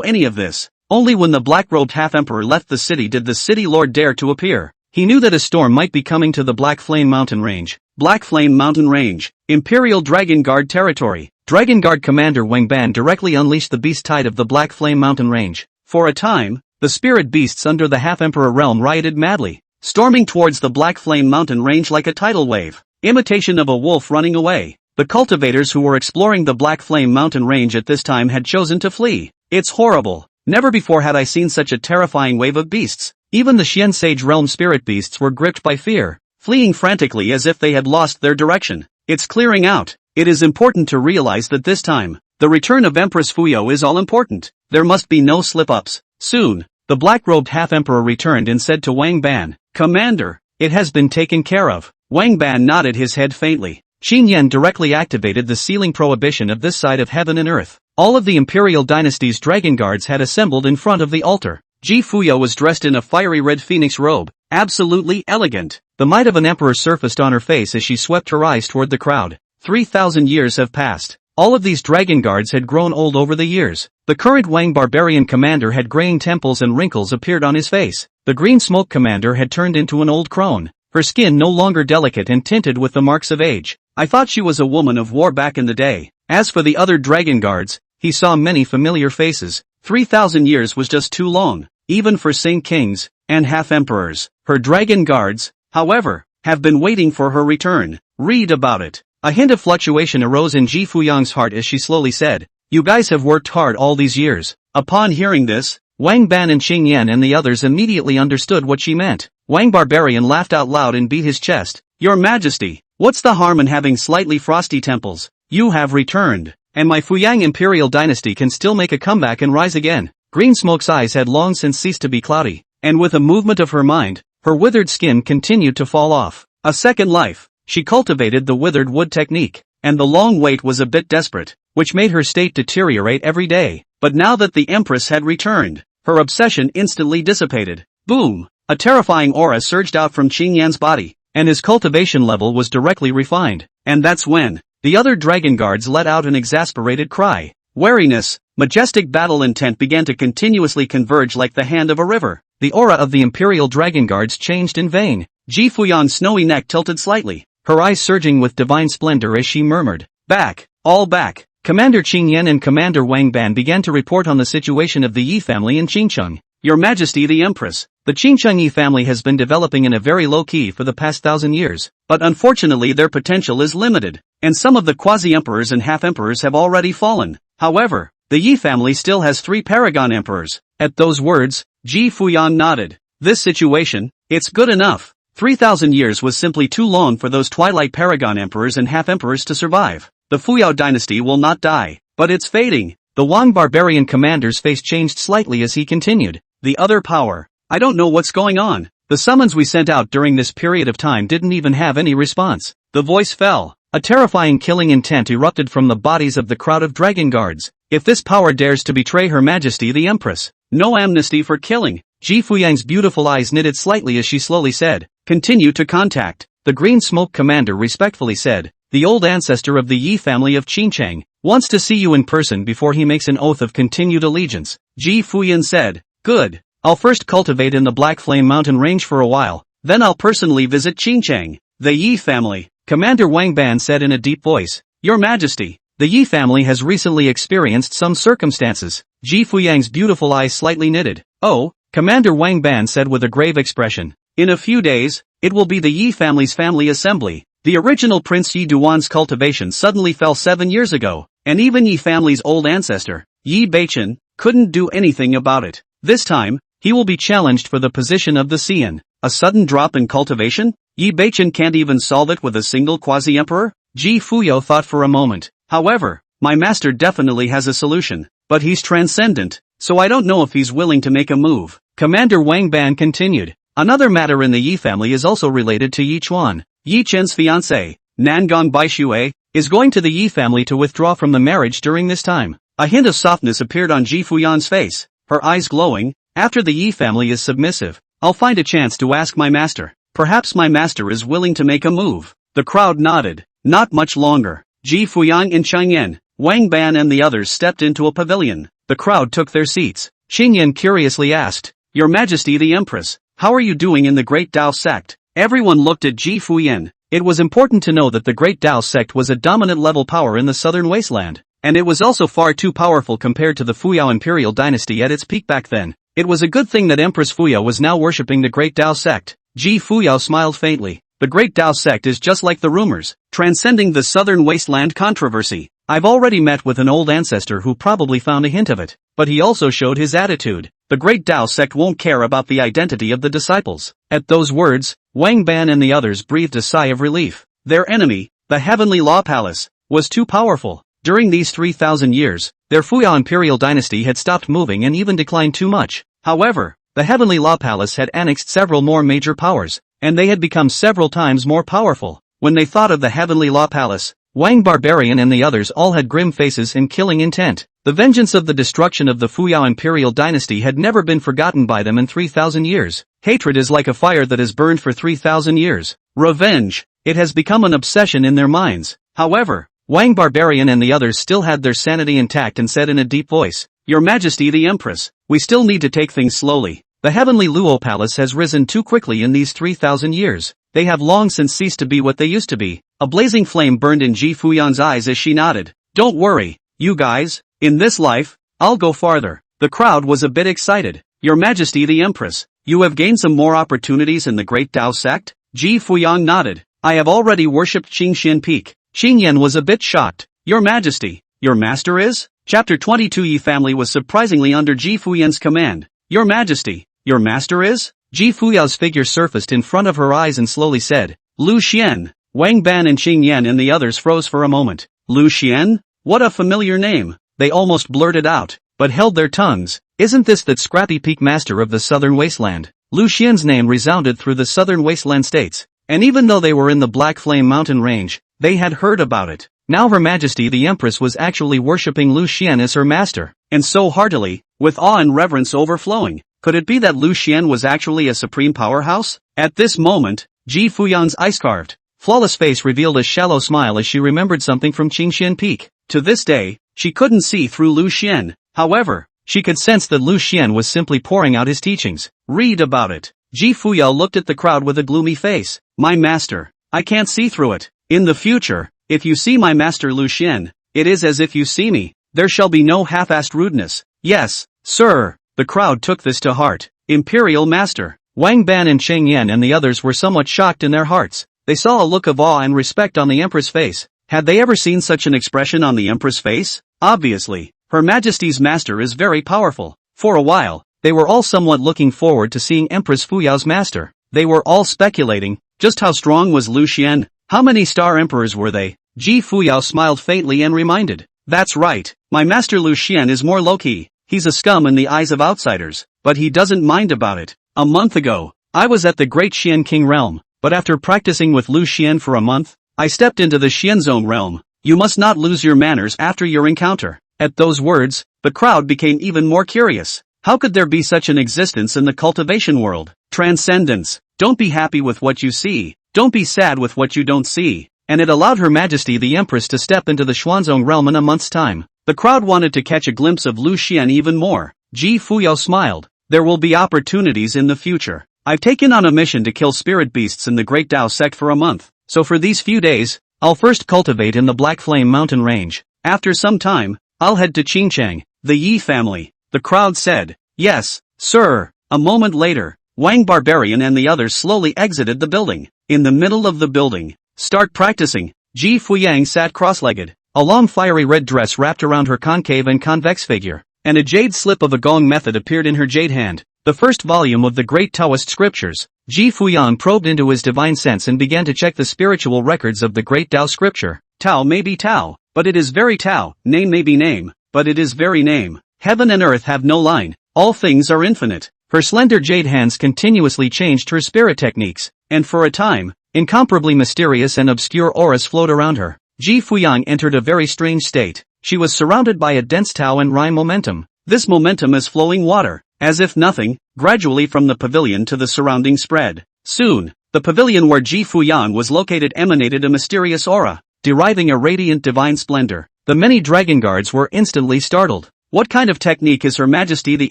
Speaker 1: any of this. Only when the black-robed half-emperor left the city did the city lord dare to appear. He knew that a storm might be coming to the Black Flame Mountain Range. Black Flame Mountain Range, Imperial Dragon Guard territory. Dragon Guard Commander Wang Ban directly unleashed the beast tide of the Black Flame Mountain Range. For a time, the spirit beasts under the half-emperor realm rioted madly, storming towards the Black Flame Mountain Range like a tidal wave, imitation of a wolf running away. The cultivators who were exploring the Black Flame Mountain Range at this time had chosen to flee. It's horrible. Never before had I seen such a terrifying wave of beasts. Even the Xian Sage Realm spirit beasts were gripped by fear, fleeing frantically as if they had lost their direction. It's clearing out. It is important to realize that this time, the return of Empress Fuyao is all important. There must be no slip-ups. Soon, the black-robed half-emperor returned and said to Wang Ban, "Commander, it has been taken care of." Wang Ban nodded his head faintly. Qin Yan directly activated the sealing prohibition of this side of heaven and earth. All of the Imperial Dynasty's Dragon Guards had assembled in front of the altar. Ji Fuyao was dressed in a fiery red phoenix robe, absolutely elegant. The might of an emperor surfaced on her face as she swept her eyes toward the crowd. 3,000 years have passed. All of these Dragon Guards had grown old over the years. The current Wang barbarian commander had graying temples and wrinkles appeared on his face. The green smoke commander had turned into an old crone, her skin no longer delicate and tinted with the marks of age. "I thought she was a woman of war back in the day. As for the other dragon guards, he saw many familiar faces. 3,000 years was just too long, even for Saint Kings and half-emperors. Her dragon guards, however, have been waiting for her return. Read about it. A hint of fluctuation arose in Ji Fuyang's heart as she slowly said, "You guys have worked hard all these years." Upon hearing this, Wang Ban and Qing Yan and the others immediately understood what she meant. Wang Barbarian laughed out loud and beat his chest. "Your Majesty, what's the harm in having slightly frosty temples? You have returned, and my Fuyang Imperial dynasty can still make a comeback and rise again." Green Smoke's eyes had long since ceased to be cloudy, and with a movement of her mind, her withered skin continued to fall off. A second life. She cultivated the withered wood technique, and the long wait was a bit desperate, which made her state deteriorate every day. But now that the Empress had returned, her obsession instantly dissipated. Boom! A terrifying aura surged out from Qing Yan's body, and his cultivation level was directly refined. And that's when the other dragon guards let out an exasperated cry. Wariness, majestic battle intent began to continuously converge like the hand of a river. The aura of the Imperial dragon guards changed in vain. Ji Fuyang's snowy neck tilted slightly, her eyes surging with divine splendor as she murmured, "Back, all back." Commander Qing Yan and Commander Wang Ban began to report on the situation of the Yi family in Qingcheng. "Your Majesty the Empress, the Qingcheng Yi family has been developing in a very low key for the past 1,000 years, but unfortunately their potential is limited, and some of the quasi-emperors and half-emperors have already fallen. However, the Yi family still has 3 paragon emperors." At those words, Ji Fuyang nodded. "This situation, it's good enough. 3,000 years was simply too long for those twilight paragon emperors and half-emperors to survive. The Fuyao dynasty will not die, but it's fading." The Wang barbarian commander's face changed slightly as he continued. "The other power. I don't know what's going on. The summons we sent out during this period of time didn't even have any response." The voice fell. A terrifying killing intent erupted from the bodies of the crowd of dragon guards. "If this power dares to betray Her Majesty the Empress, no amnesty for killing." Ji Fuyang's beautiful eyes knitted slightly as she slowly said, "Continue to contact." The Green Smoke commander respectfully said, "The old ancestor of the Yi family of Qingcheng wants to see you in person before he makes an oath of continued allegiance." Ji Fuyan said, "Good. I'll first cultivate in the Black Flame Mountain range for a while, then I'll personally visit Qingcheng." "The Yi family," Commander Wang Ban said in a deep voice. "Your Majesty, the Yi family has recently experienced some circumstances." Ji Fuyang's beautiful eyes slightly knitted. "Oh," Commander Wang Ban said with a grave expression. "In a few days, it will be the Yi family's family assembly. The original Prince Yi Duan's cultivation suddenly fell 7 years ago, and even Yi family's old ancestor, Yi Beichen, couldn't do anything about it. This time, he will be challenged for the position of the Xian. A sudden drop in cultivation? Yi Beichen can't even solve it with a single quasi-emperor?" Ji Fuyo thought for a moment. "However, my master definitely has a solution, but he's transcendent, so I don't know if he's willing to make a move." Commander Wang Ban continued. "Another matter in the Yi family is also related to Yi Chuan. Yi Chen's fiancé, Nangong Baixue, is going to the Yi family to withdraw from the marriage during this time." A hint of softness appeared on Ji Fuyan's face, her eyes glowing. "After the Yi family is submissive, I'll find a chance to ask my master. Perhaps my master is willing to make a move." The crowd nodded. Not much longer. Ji Fuyang and Qingyan, Wang Ban and the others stepped into a pavilion. The crowd took their seats. Qingyan curiously asked, "Your Majesty the Empress, how are you doing in the Great Dao sect?" Everyone looked at Ji Fuyan. It was important to know that the Great Dao sect was a dominant level power in the southern wasteland, and it was also far too powerful compared to the Fuyao Imperial dynasty at its peak back then. It was a good thing that Empress Fuyao was now worshipping the Great Dao sect. Ji Fuyao smiled faintly. "The Great Dao sect is just like the rumors, transcending the southern wasteland controversy. I've already met with an old ancestor who probably found a hint of it, but he also showed his attitude. The Great Dao sect won't care about the identity of the disciples." At those words, Wang Ban and the others breathed a sigh of relief. Their enemy, the Heavenly Law Palace, was too powerful. During these 3,000 years, their Fuyao Imperial dynasty had stopped moving and even declined too much. However, the Heavenly Law Palace had annexed several more major powers, and they had become several times more powerful. When they thought of the Heavenly Law Palace, Wang Barbarian and the others all had grim faces and killing intent. The vengeance of the destruction of the Fuyao Imperial dynasty had never been forgotten by them in 3,000 years. Hatred is like a fire that has burned for 3,000 years. Revenge. It has become an obsession in their minds. However, Wang Barbarian and the others still had their sanity intact and said in a deep voice, "Your Majesty the Empress, we still need to take things slowly. The Heavenly Luo Palace has risen too quickly in these 3,000 years. They have long since ceased to be what they used to be." A blazing flame burned in Ji Fuyan's eyes as she nodded. Don't worry, you guys, in this life, I'll go farther. The crowd was a bit excited. Your Majesty the Empress, you have gained some more opportunities in the Great Tao sect? Ji Fuyang nodded. I have already worshipped Qingxian Peak. Qingyan was a bit shocked. Your Majesty, your master is? Chapter 22. Yi family was surprisingly under Ji Fuyan's command. Your Majesty, your master is? Ji Fuyao's figure surfaced in front of her eyes and slowly said, Lu Xian. Wang Ban and Qing Yan and the others froze for a moment. Lu Xian? What a familiar name, they almost blurted out, but held their tongues. Isn't this that scrappy peak master of the southern wasteland? Lu Xian's name resounded through the southern wasteland states, and even though they were in the Black Flame Mountain range, they had heard about it. Now Her Majesty the Empress was actually worshipping Lu Xian as her master, and so heartily, with awe and reverence overflowing. Could it be that Lu Xian was actually a supreme powerhouse? At this moment, Ji Fuyang's ice-carved, flawless face revealed a shallow smile as she remembered something from Qingxian Peak. To this day, she couldn't see through Lu Xian. However, she could sense that Lu Xian was simply pouring out his teachings. Read about it. Ji Fuyao looked at the crowd with a gloomy face. My master, I can't see through it. In the future, if you see my master Lu Xian, it is as if you see me. There shall be no half-assed rudeness. Yes, sir. The crowd took this to heart. Imperial Master. Wang Ban and Cheng Yan and the others were somewhat shocked in their hearts. They saw a look of awe and respect on the Empress' face. Had they ever seen such an expression on the Empress' face? Obviously, Her Majesty's master is very powerful. For a while, they were all somewhat looking forward to seeing Empress Fuyao's master. They were all speculating, just how strong was Lu Xian? How many star emperors were they? Ji Fuyao smiled faintly and reminded. That's right, my master Lu Xian is more low-key. He's a scum in the eyes of outsiders, but he doesn't mind about it. A month ago, I was at the Great Xian King realm, but after practicing with Lu Xian for a month, I stepped into the Xianzong realm. You must not lose your manners after your encounter. At those words, the crowd became even more curious. How could there be such an existence in the cultivation world? Transcendence. Don't be happy with what you see. Don't be sad with what you don't see. And it allowed Her Majesty the Empress to step into the Xuanzong realm in a month's time. The crowd wanted to catch a glimpse of Lu Xian even more. Ji Fuyao smiled. There will be opportunities in the future. I've taken on a mission to kill spirit beasts in the Great Tao sect for a month. So for these few days, I'll first cultivate in the Black Flame Mountain range. After some time, I'll head to Qingcheng, the Yi family. The crowd said, Yes, sir. A moment later, Wang Barbarian and the others slowly exited the building. In the middle of the building, start practicing. Ji Fuyang sat cross-legged. A long fiery red dress wrapped around her concave and convex figure, and a jade slip of a gong method appeared in her jade hand. The first volume of the great Taoist scriptures. Ji Fuyang probed into his divine sense and began to check the spiritual records of the great Tao scripture. Tao may be Tao, but it is very Tao. Name may be name, but it is very name. Heaven and earth have no line. All things are infinite. Her slender jade hands continuously changed her spirit techniques, and for a time, incomparably mysterious and obscure auras flowed around her. Ji Fuyang entered a very strange state. She was surrounded by a dense Tao and Rhine momentum. This momentum is flowing water, as if nothing, gradually from the pavilion to the surrounding spread. Soon, the pavilion where Ji Fuyang was located emanated a mysterious aura, deriving a radiant divine splendor. The many dragon guards were instantly startled. What kind of technique is Her Majesty the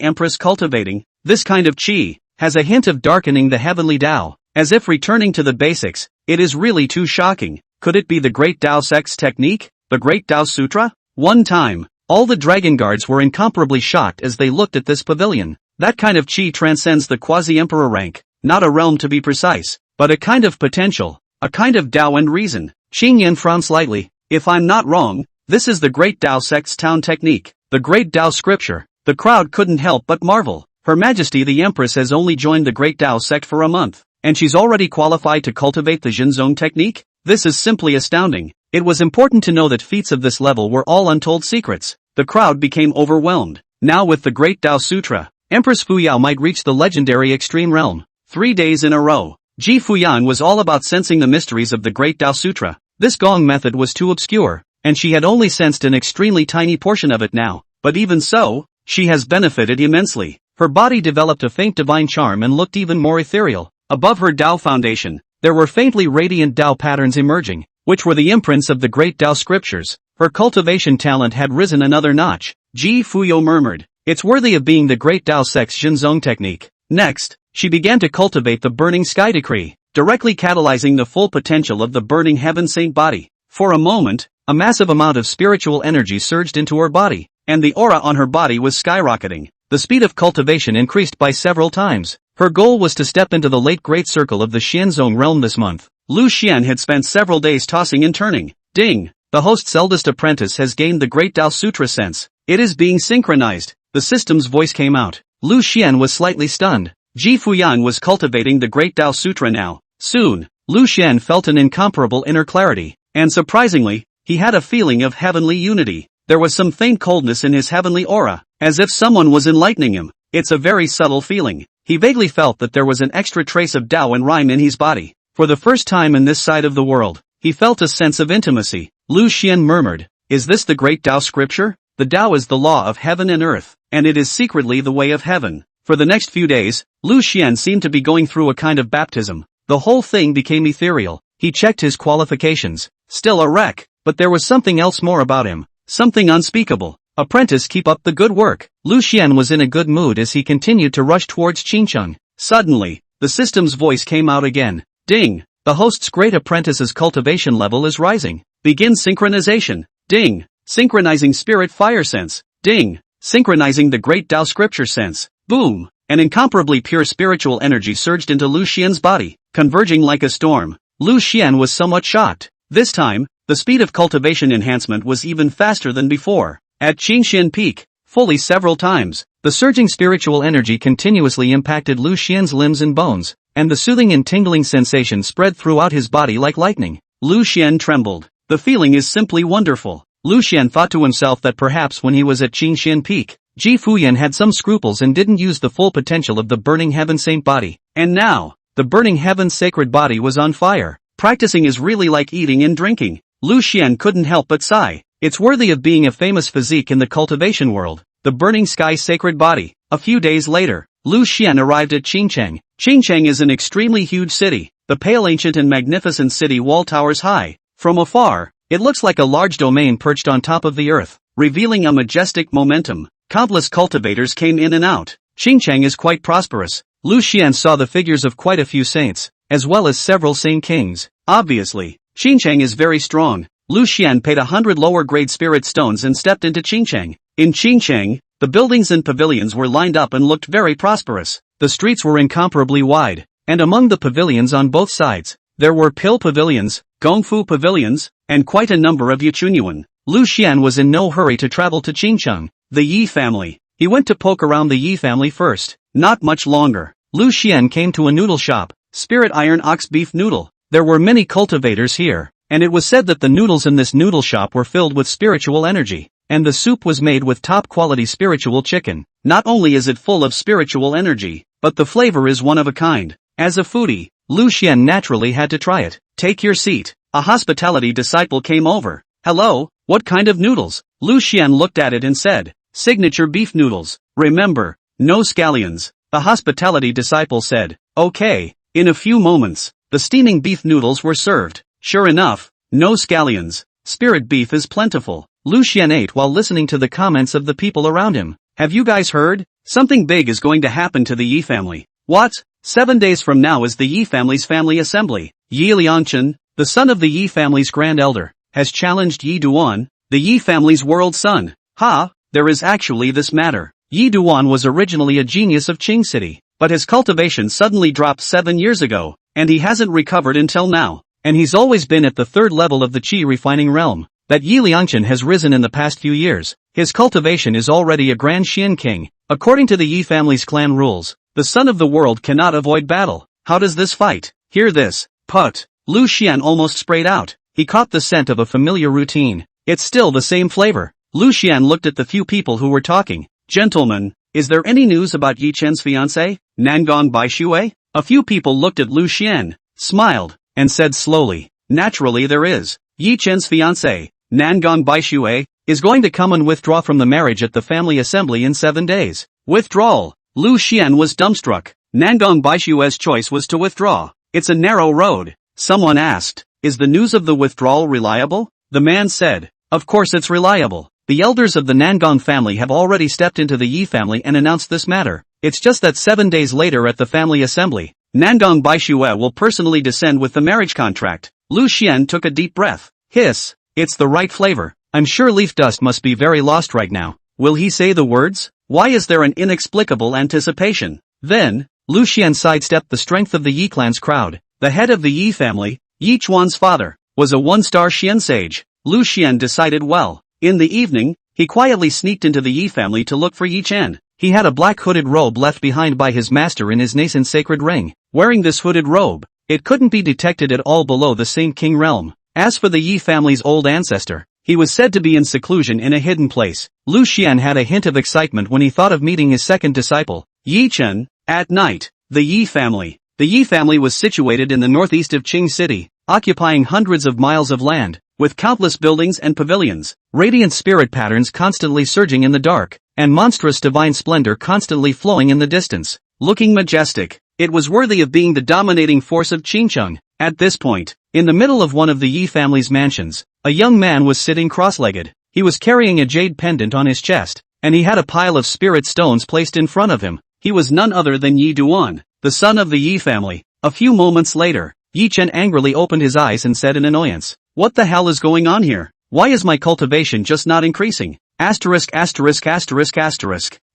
Speaker 1: Empress cultivating? This kind of qi has a hint of darkening the heavenly Tao, as if returning to the basics. It is really too shocking. Could it be the Great Tao sect's technique? The Great Tao Sutra? One time, all the dragon guards were incomparably shocked as they looked at this pavilion. That kind of qi transcends the quasi-emperor rank, not a realm to be precise, but a kind of potential, a kind of Tao and reason. Qing Yan frowned slightly. If I'm not wrong, this is the Great Tao sect's town technique, the Great Tao scripture. The crowd couldn't help but marvel. Her Majesty the Empress has only joined the Great Tao sect for a month, and she's already qualified to cultivate the Xinzong technique? This is simply astounding. It was important to know that feats of this level were all untold secrets. The crowd became overwhelmed. Now with the Great Tao Sutra, Empress Fuyao might reach the legendary extreme realm. 3 days in a row. Ji Fuyang was all about sensing the mysteries of the Great Tao Sutra. This gong method was too obscure, and she had only sensed an extremely tiny portion of it now. But even so, she has benefited immensely. Her body developed a faint divine charm and looked even more ethereal. Above her Tao foundation, there were faintly radiant Tao patterns emerging, which were the imprints of the great Tao scriptures. Her cultivation talent had risen another notch. Ji Fuyo murmured, "It's worthy of being the great Tao sect's Xinzong technique." Next, she began to cultivate the burning sky decree, directly catalyzing the full potential of the burning heaven saint body. For a moment, a massive amount of spiritual energy surged into her body, and the aura on her body was skyrocketing. The speed of cultivation increased by several times. Her goal was to step into the late great circle of the Xianzong realm this month. Lu Xian had spent several days tossing and turning. Ding! The host's eldest apprentice has gained the Great Tao Sutra sense. It is being synchronized. The system's voice came out. Lu Xian was slightly stunned. Ji Fuyan was cultivating the Great Tao Sutra now. Soon, Lu Xian felt an incomparable inner clarity, and surprisingly, he had a feeling of heavenly unity. There was some faint coldness in his heavenly aura, as if someone was enlightening him. It's a very subtle feeling. He vaguely felt that there was an extra trace of Tao and rhyme in his body. For the first time in this side of the world, he felt a sense of intimacy. Lu Xian murmured, "Is this the Great Tao scripture? The Tao is the law of heaven and earth, and it is secretly the way of heaven." For the next few days, Lu Xian seemed to be going through a kind of baptism. The whole thing became ethereal. He checked his qualifications. Still a wreck, but there was something else more about him. Something unspeakable. "Apprentice, keep up the good work." Lu Xian was in a good mood as he continued to rush towards Qingcheng. Suddenly, the system's voice came out again. Ding! The host's great apprentice's cultivation level is rising. Begin synchronization. Ding! Synchronizing spirit fire sense. Ding! Synchronizing the Great Tao scripture sense. Boom! An incomparably pure spiritual energy surged into Lu Xian's body, converging like a storm. Lu Xian was somewhat shocked. This time, the speed of cultivation enhancement was even faster than before. At Qingxian Peak, fully several times, the surging spiritual energy continuously impacted Lu Xian's limbs and bones, and the soothing and tingling sensation spread throughout his body like lightning. Lu Xian trembled. The feeling is simply wonderful. Lu Xian thought to himself that perhaps when he was at Qingxian Peak, Ji Fuyan had some scruples and didn't use the full potential of the Burning Heaven Saint body. And now, the Burning Heaven sacred body was on fire. Practicing is really like eating and drinking. Lu Xian couldn't help but sigh. It's worthy of being a famous physique in the cultivation world. The Burning Sky sacred body. A few days later, Lu Xian arrived at Qingcheng. Qingcheng is an extremely huge city. The pale ancient and magnificent city wall towers high. From afar, it looks like a large domain perched on top of the earth, revealing a majestic momentum. Countless cultivators came in and out. Qingcheng is quite prosperous. Lu Xian saw the figures of quite a few saints, as well as several saint kings. Obviously, Qingcheng is very strong. Lu Xian paid 100 lower-grade spirit stones and stepped into Qingcheng. In Qingcheng, the buildings and pavilions were lined up and looked very prosperous. The streets were incomparably wide, and among the pavilions on both sides, there were pill pavilions, gongfu pavilions, and quite a number of yuchunyuan. Lu Xian was in no hurry to travel to Qingcheng. The Yi family. He went to poke around the Yi family first. Not much longer. Lu Xian came to a noodle shop, Spirit Iron Ox Beef Noodle. There were many cultivators here, and it was said that the noodles in this noodle shop were filled with spiritual energy, and the soup was made with top-quality spiritual chicken. Not only is it full of spiritual energy, but the flavor is one of a kind. As a foodie, Lu Xian naturally had to try it. Take your seat. A hospitality disciple came over. Hello, what kind of noodles? Lu Xian looked at it and said, signature beef noodles. Remember, no scallions. The hospitality disciple said, okay. In a few moments, the steaming beef noodles were served. Sure enough, no scallions. Spirit beef is plentiful. Lu Xian ate while listening to the comments of the people around him. Have you guys heard? Something big is going to happen to the Yi family. What? 7 days from now is the Yi family's family assembly. Yi Liangchen, the son of the Yi family's grand elder, has challenged Yi Duan, the Yi family's world son. Ha, there is actually this matter. Yi Duan was originally a genius of Qing City, but his cultivation suddenly dropped 7 years ago, and he hasn't recovered until now. And he's always been at the third level of the Qi refining realm. That Yi Liangchen has risen in the past few years. His cultivation is already a Grand Xian King. According to the Yi family's clan rules, the son of the world cannot avoid battle. How does this fight? Hear this. Put. Lu Xian almost sprayed out. He caught the scent of a familiar routine. It's still the same flavor. Lu Xian looked at the few people who were talking. Gentlemen, is there any news about Yi Chen's fiancé, Nangong Baixue? A few people looked at Lu Xian, smiled, and said slowly, naturally there is. Yi Chen's fiancé, Nangong Baixue, is going to come and withdraw from the marriage at the family assembly in 7 days. Withdrawal. Lu Xian was dumbstruck. Nangong Baixue's choice was to withdraw. It's a narrow road. Someone asked, is the news of the withdrawal reliable? The man said, of course it's reliable. The elders of the Nangong family have already stepped into the Yi family and announced this matter. It's just that 7 days later at the family assembly, Nangong Baixue will personally descend with the marriage contract. Lu Xian took a deep breath. Hiss. It's the right flavor. I'm sure leaf dust must be very lost right now. Will he say the words? Why is there an inexplicable anticipation? Then, Lu Xian sidestepped the strength of the Yi clan's crowd. The head of the Yi family, Yi Chuan's father, was a one-star Xian sage. Lu Xian decided well. In the evening, he quietly sneaked into the Yi family to look for Yi Chen. He had a black hooded robe left behind by his master in his nascent sacred ring. Wearing this hooded robe, it couldn't be detected at all below the Saint King realm. As for the Yi family's old ancestor, he was said to be in seclusion in a hidden place. Lu Xian had a hint of excitement when he thought of meeting his second disciple, Yi Chen. At night, the Yi family. The Yi family was situated in the northeast of Qing City, occupying hundreds of miles of land, with countless buildings and pavilions, radiant spirit patterns constantly surging in the dark, and monstrous divine splendor constantly flowing in the distance. Looking majestic, it was worthy of being the dominating force of Qingcheng. At this point, in the middle of one of the Yi family's mansions, a young man was sitting cross-legged. He was carrying a jade pendant on his chest, and he had a pile of spirit stones placed in front of him. He was none other than Yi Duan, the son of the Yi family. A few moments later, Yi Chen angrily opened his eyes and said in annoyance, "What the hell is going on here? Why is my cultivation just not increasing?"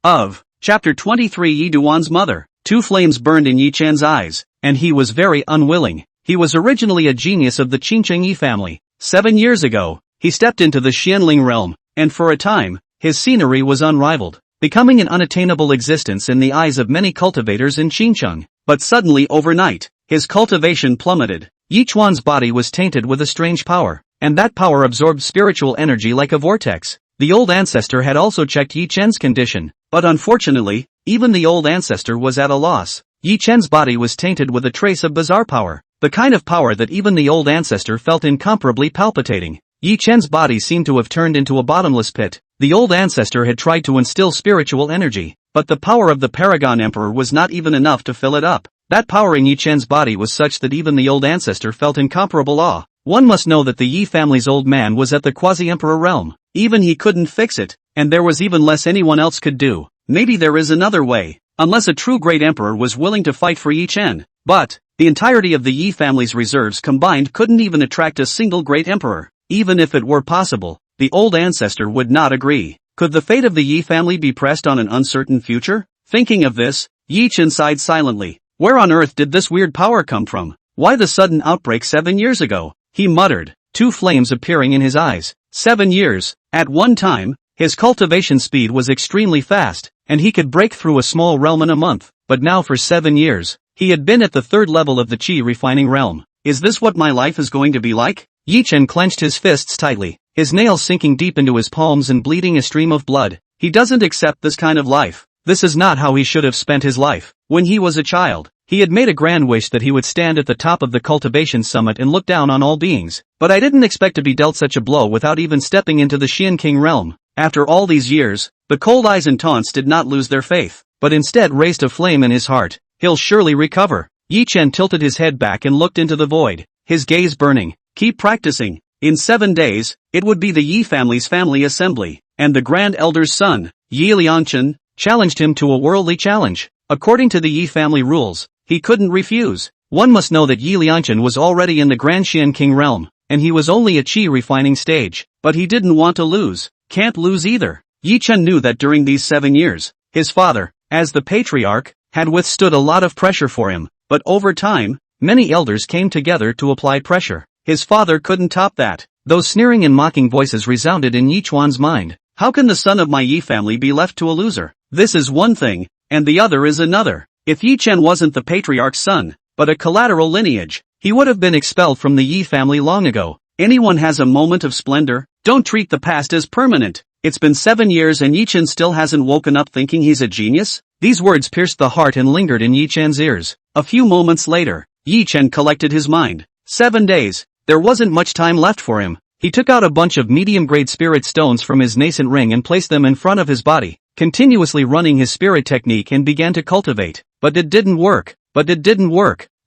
Speaker 1: Of Chapter 23 Yi Duan's mother. Two flames burned in Yi Chen's eyes, and he was very unwilling. He was originally a genius of the Qingcheng Yi family. 7 years ago, he stepped into the Xianling realm, and for a time, his scenery was unrivaled, becoming an unattainable existence in the eyes of many cultivators in Qingcheng. But suddenly overnight, his cultivation plummeted. Yi Chuan's body was tainted with a strange power, and that power absorbed spiritual energy like a vortex. The old ancestor had also checked Yi Chen's condition, but unfortunately, even the old ancestor was at a loss. Yi Chen's body was tainted with a trace of bizarre power, the kind of power that even the old ancestor felt incomparably palpitating. Yi Chen's body seemed to have turned into a bottomless pit. The old ancestor had tried to instill spiritual energy, but the power of the Paragon Emperor was not even enough to fill it up. That power in Yi Chen's body was such that even the old ancestor felt incomparable awe. One must know that the Yi family's old man was at the quasi-emperor realm. Even he couldn't fix it, and there was even less anyone else could do. Maybe there is another way, unless a true great emperor was willing to fight for Yi Chen. But the entirety of the Yi family's reserves combined couldn't even attract a single great emperor. Even if it were possible, the old ancestor would not agree. Could the fate of the Yi family be pressed on an uncertain future? Thinking of this, Yi Chen sighed silently. Where on earth did this weird power come from? Why the sudden outbreak 7 years ago? He muttered, two flames appearing in his eyes. 7 years. At one time, his cultivation speed was extremely fast, and he could break through a small realm in a month. But now for 7 years, he had been at the third level of the qi refining realm. Is this what my life is going to be like? Yi Chen clenched his fists tightly, his nails sinking deep into his palms and bleeding a stream of blood. He doesn't accept this kind of life. This is not how he should have spent his life. When he was a child, he had made a grand wish that he would stand at the top of the cultivation summit and look down on all beings. But I didn't expect to be dealt such a blow without even stepping into the Xian King realm. After all these years, the cold eyes and taunts did not lose their faith, but instead raised a flame in his heart. He'll surely recover. Yi Chen tilted his head back and looked into the void, his gaze burning. Keep practicing. In 7 days, it would be the Yi family's family assembly, and the Grand Elder's son, Yi Liangchen, challenged him to a worldly challenge. According to the Yi family rules, he couldn't refuse. One must know that Yi Liangchen was already in the Grand Xian King realm, and he was only a qi refining stage, but he didn't want to lose. Can't lose either. Yi Chen knew that during these 7 years, his father, as the patriarch, had withstood a lot of pressure for him, but over time, many elders came together to apply pressure. His father couldn't top that. Those sneering and mocking voices resounded in Yi Chuan's mind. How can the son of my Yi family be left to a loser? This is one thing, and the other is another. If Yi Chen wasn't the patriarch's son, but a collateral lineage, he would have been expelled from the Yi family long ago. Anyone has a moment of splendor. Don't treat the past as permanent. It's been 7 years and Yi Chen still hasn't woken up thinking he's a genius? These words pierced the heart and lingered in Yi Chen's ears. A few moments later, Yi Chen collected his mind. 7 days. There wasn't much time left for him. He took out a bunch of medium-grade spirit stones from his nascent ring and placed them in front of his body, continuously running his spirit technique and began to cultivate. But it didn't work.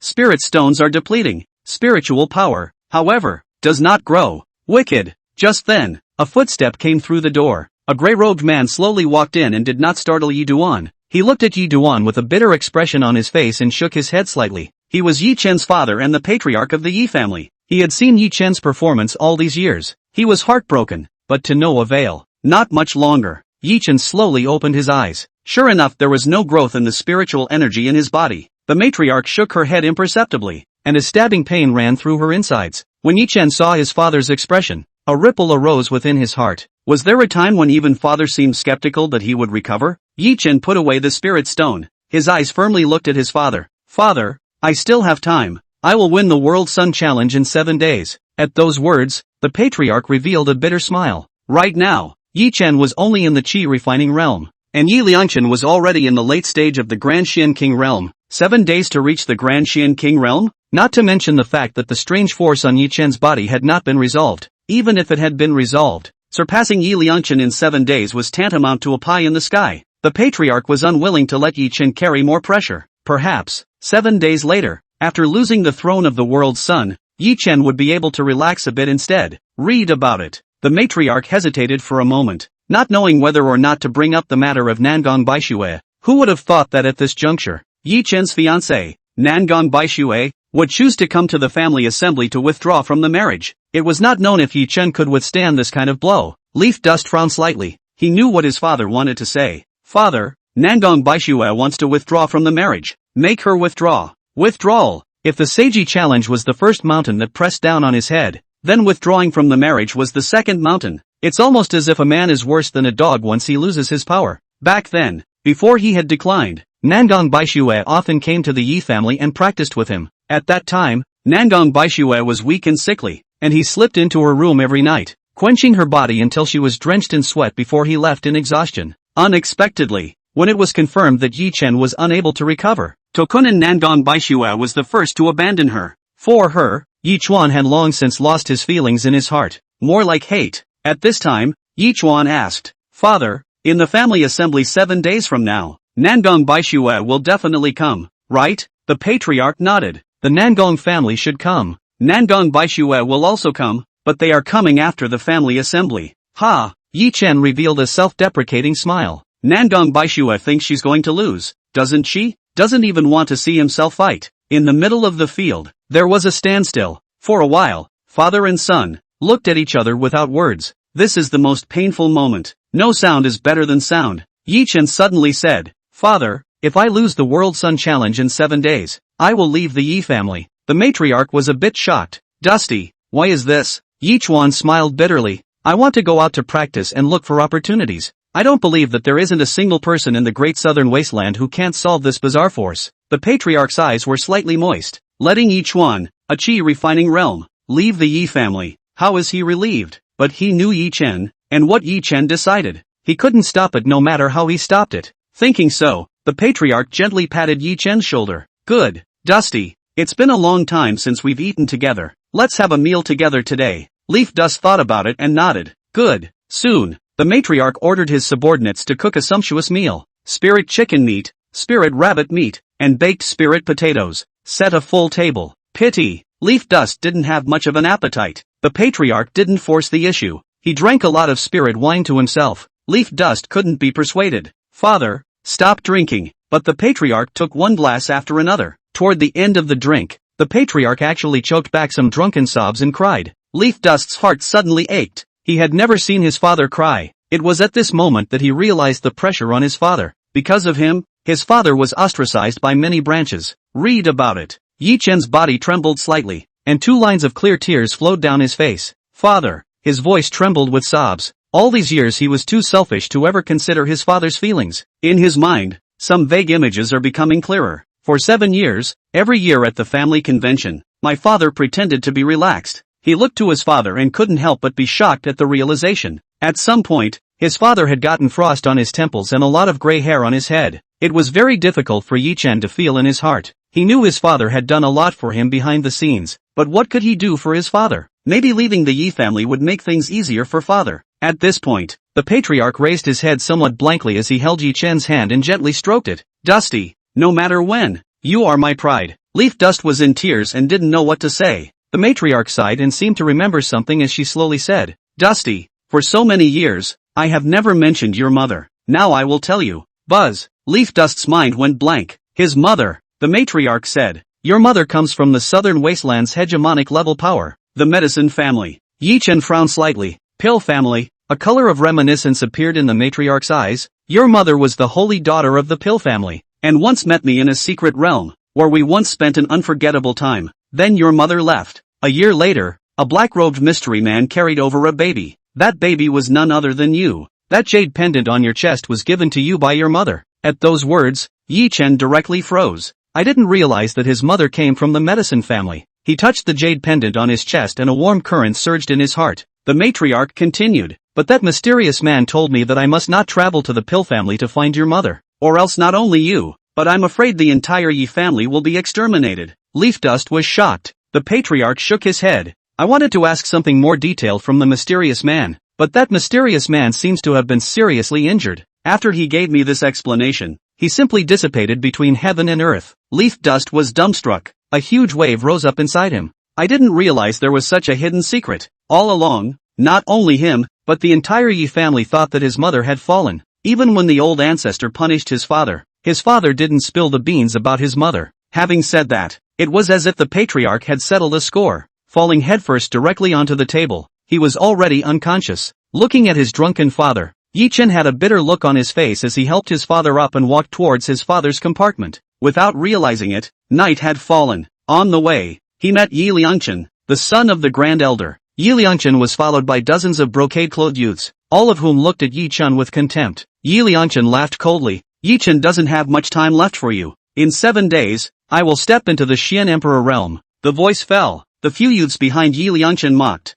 Speaker 1: Spirit stones are depleting. Spiritual power, however, does not grow. Wicked. Just then, a footstep came through the door. A gray-robed man slowly walked in and did not startle Yi Duan. He looked at Yi Duan with a bitter expression on his face and shook his head slightly. He was Yi Chen's father and the patriarch of the Yi family. He had seen Yi Chen's performance all these years. He was heartbroken, but to no avail. Not much longer. Yi Chen slowly opened his eyes. Sure enough, there was no growth in the spiritual energy in his body. The matriarch shook her head imperceptibly, and a stabbing pain ran through her insides. When Yi Chen saw his father's expression, a ripple arose within his heart. Was there a time when even father seemed skeptical that he would recover? Yi Chen put away the spirit stone. His eyes firmly looked at his father. Father, I still have time. I will win the World Sun Challenge in 7 days. At those words, the patriarch revealed a bitter smile. Right now, Yi Chen was only in the Qi refining realm, and Yi Liangchen was already in the late stage of the Grand Xian King realm. 7 days to reach the Grand Xian King realm? Not to mention the fact that the strange force on Yi Chen's body had not been resolved. Even if it had been resolved, surpassing Yi Liangchen in 7 days was tantamount to a pie in the sky. The patriarch was unwilling to let Yi Chen carry more pressure. Perhaps, 7 days later, after losing the throne of the world's sun, Yi Chen would be able to relax a bit instead. Read about it. The matriarch hesitated for a moment, not knowing whether or not to bring up the matter of Nangong Baixue. Who would have thought that at this juncture, Yi Chen's fiancée, Nangong Baixue, would choose to come to the family assembly to withdraw from the marriage? It was not known if Yi Chen could withstand this kind of blow. Leaf Dust frowned slightly. He knew what his father wanted to say. Father, Nangong Baixue wants to withdraw from the marriage. Make her withdraw. Withdrawal. If the Seiji challenge was the first mountain that pressed down on his head, then withdrawing from the marriage was the second mountain. It's almost as if a man is worse than a dog once he loses his power. Back then, before he had declined, Nangong Baixue often came to the Yi family and practiced with him. At that time, Nangong Baixue was weak and sickly, and he slipped into her room every night, quenching her body until she was drenched in sweat before he left in exhaustion. Unexpectedly, when it was confirmed that Yi Chen was unable to recover, Tokunin Nangong Baixue was the first to abandon her. For her, Yi Chuan had long since lost his feelings in his heart, more like hate. At this time, Yi Chuan asked, Father, in the family assembly 7 days from now, Nangong Baixue will definitely come, right? The patriarch nodded. The Nangong family should come. Nangong Baixue will also come, but they are coming after the family assembly. Ha! Yi Chen revealed a self-deprecating smile. Nangong Baixue thinks she's going to lose, doesn't she? Doesn't even want to see himself fight. In the middle of the field, there was a standstill. For a while, father and son looked at each other without words. This is the most painful moment. No sound is better than sound. Yi Chen suddenly said, Father, if I lose the World Sun Challenge in 7 days, I will leave the Yi family. The matriarch was a bit shocked. Dusty, why is this? Yi Chuan smiled bitterly. I want to go out to practice and look for opportunities. I don't believe that there isn't a single person in the great southern wasteland who can't solve this bizarre force. The patriarch's eyes were slightly moist. Letting Yi Chuan, a Qi refining realm, leave the Yi family. How is he relieved? But he knew Yi Chen, and what Yi Chen decided. He couldn't stop it no matter how he stopped it. Thinking so, the patriarch gently patted Yi Chen's shoulder. Good, Dusty. It's been a long time since we've eaten together. Let's have a meal together today. Leaf Dust thought about it and nodded. Good. Soon, the matriarch ordered his subordinates to cook a sumptuous meal. Spirit chicken meat, spirit rabbit meat, and baked spirit potatoes. Set a full table. Pity, Leaf Dust didn't have much of an appetite. The patriarch didn't force the issue. He drank a lot of spirit wine to himself. Leaf Dust couldn't be persuaded. Father, stop drinking. But the patriarch took one glass after another. Toward the end of the drink, the patriarch actually choked back some drunken sobs and cried. Leaf Dust's heart suddenly ached. He had never seen his father cry. It was at this moment that he realized the pressure on his father. Because of him, his father was ostracized by many branches. Read about it. Yi Chen's body trembled slightly, and 2 lines of clear tears flowed down his face. Father, his voice trembled with sobs. All these years he was too selfish to ever consider his father's feelings. In his mind, some vague images are becoming clearer. For 7 years, every year at the family convention, my father pretended to be relaxed. He looked to his father and couldn't help but be shocked at the realization. At some point, his father had gotten frost on his temples and a lot of gray hair on his head. It was very difficult for Yi Chen to feel in his heart. He knew his father had done a lot for him behind the scenes, but what could he do for his father? Maybe leaving the Yi family would make things easier for father. At this point, the patriarch raised his head somewhat blankly as he held Yi Chen's hand and gently stroked it. Dusty, no matter when, you are my pride. Leaf Dust was in tears and didn't know what to say. The matriarch sighed and seemed to remember something as she slowly said, Dusty, for so many years, I have never mentioned your mother. Now I will tell you. Buzz, Leaf Dust's mind went blank. His mother, the matriarch said. Your mother comes from the southern wasteland's hegemonic level power. The medicine family. Yi Chen frowned slightly. Pill family. A color of reminiscence appeared in the matriarch's eyes. Your mother was the holy daughter of the pill family, and once met me in a secret realm, where we once spent an unforgettable time. Then your mother left. A year later, a black-robed mystery man carried over a baby. That baby was none other than you. That jade pendant on your chest was given to you by your mother. At those words, Yi Chen directly froze. I didn't realize that his mother came from the medicine family. He touched the jade pendant on his chest and a warm current surged in his heart. The matriarch continued. But that mysterious man told me that I must not travel to the pill family to find your mother. Or else not only you, but I'm afraid the entire Yi family will be exterminated. Leaf Dust was shocked. The patriarch shook his head. I wanted to ask something more detailed from the mysterious man, but that mysterious man seems to have been seriously injured. After he gave me this explanation, he simply dissipated between heaven and earth. Leaf Dust was dumbstruck. A huge wave rose up inside him. I didn't realize there was such a hidden secret. All along, not only him, but the entire Yi family thought that his mother had fallen. Even when the old ancestor punished his father didn't spill the beans about his mother. Having said that, it was as if the patriarch had settled a score. Falling headfirst directly onto the table, he was already unconscious. Looking at his drunken father, Yi Chen had a bitter look on his face as he helped his father up and walked towards his father's compartment. Without realizing it, night had fallen. On the way, he met Yi Liangchen, the son of the Grand Elder. Yi Liangchen was followed by dozens of brocade-clothed youths, all of whom looked at Yi Chen with contempt. Yi Liangchen laughed coldly. Yi Chen doesn't have much time left for you. In 7 days, I will step into the Xian Emperor realm. The voice fell. The few youths behind Yi Liangchen mocked.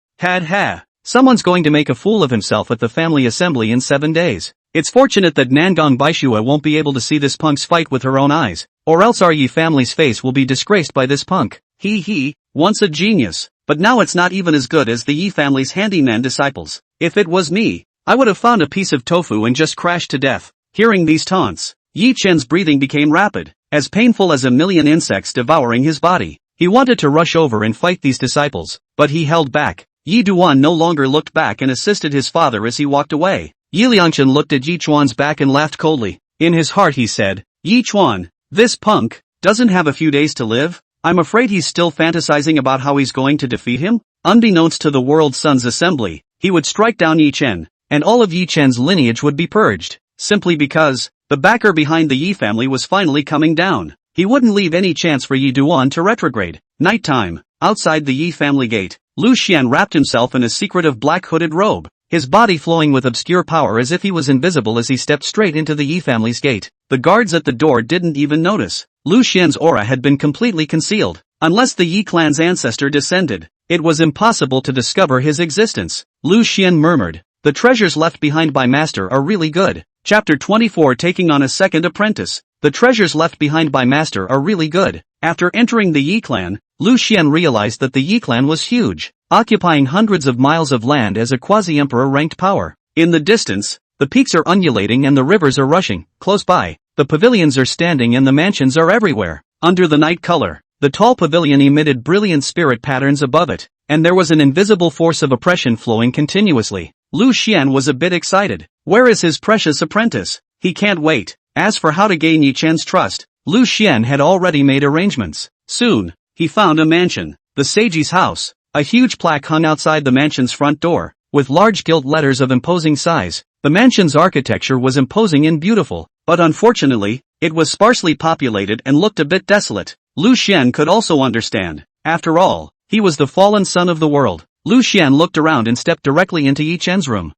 Speaker 1: Someone's going to make a fool of himself at the family assembly in 7 days. It's fortunate that Nangong Baishua won't be able to see this punk's fight with her own eyes, or else our Yi family's face will be disgraced by this punk. He, once a genius, but now it's not even as good as the Yi family's handyman disciples. If it was me, I would have found a piece of tofu and just crashed to death. Hearing these taunts, Yi Chen's breathing became rapid, as painful as a million insects devouring his body. He wanted to rush over and fight these disciples, but he held back. Yi Duan no longer looked back and assisted his father as he walked away. Yi Liangchen looked at Yi Chuan's back and laughed coldly. In his heart he said, Yi Chuan, this punk, doesn't have a few days to live? I'm afraid he's still fantasizing about how he's going to defeat him? Unbeknownst to the World Sun's assembly, he would strike down Yi Chen, and all of Yi Chen's lineage would be purged, simply because the backer behind the Yi family was finally coming down. He wouldn't leave any chance for Yi Duan to retrograde. Nighttime, outside the Yi family gate, Lu Xian wrapped himself in a secretive black hooded robe, his body flowing with obscure power as if he was invisible as he stepped straight into the Yi family's gate. The guards at the door didn't even notice. Lu Xian's aura had been completely concealed. Unless the Yi clan's ancestor descended, it was impossible to discover his existence. Lu Xian murmured, the treasures left behind by Master are really good. Chapter 24 Taking on a Second Apprentice. The treasures left behind by Master are really good. After entering the Yi clan, Lu Xian realized that the Yi clan was huge, occupying hundreds of miles of land as a quasi-emperor ranked power. In the distance, the peaks are undulating and the rivers are rushing. Close by, the pavilions are standing and the mansions are everywhere. Under the night color, the tall pavilion emitted brilliant spirit patterns above it, and there was an invisible force of oppression flowing continuously. Lu Xian was a bit excited. Where is his precious apprentice? He can't wait. As for how to gain Yi Chen's trust, Lu Xian had already made arrangements. Soon, he found a mansion, the Seiji's house. A huge plaque hung outside the mansion's front door, with large gilt letters of imposing size. The mansion's architecture was imposing and beautiful, but unfortunately, it was sparsely populated and looked a bit desolate. Lu Xian could also understand. After all, he was the fallen son of the world. Lu Xian looked around and stepped directly into Yi Chen's room.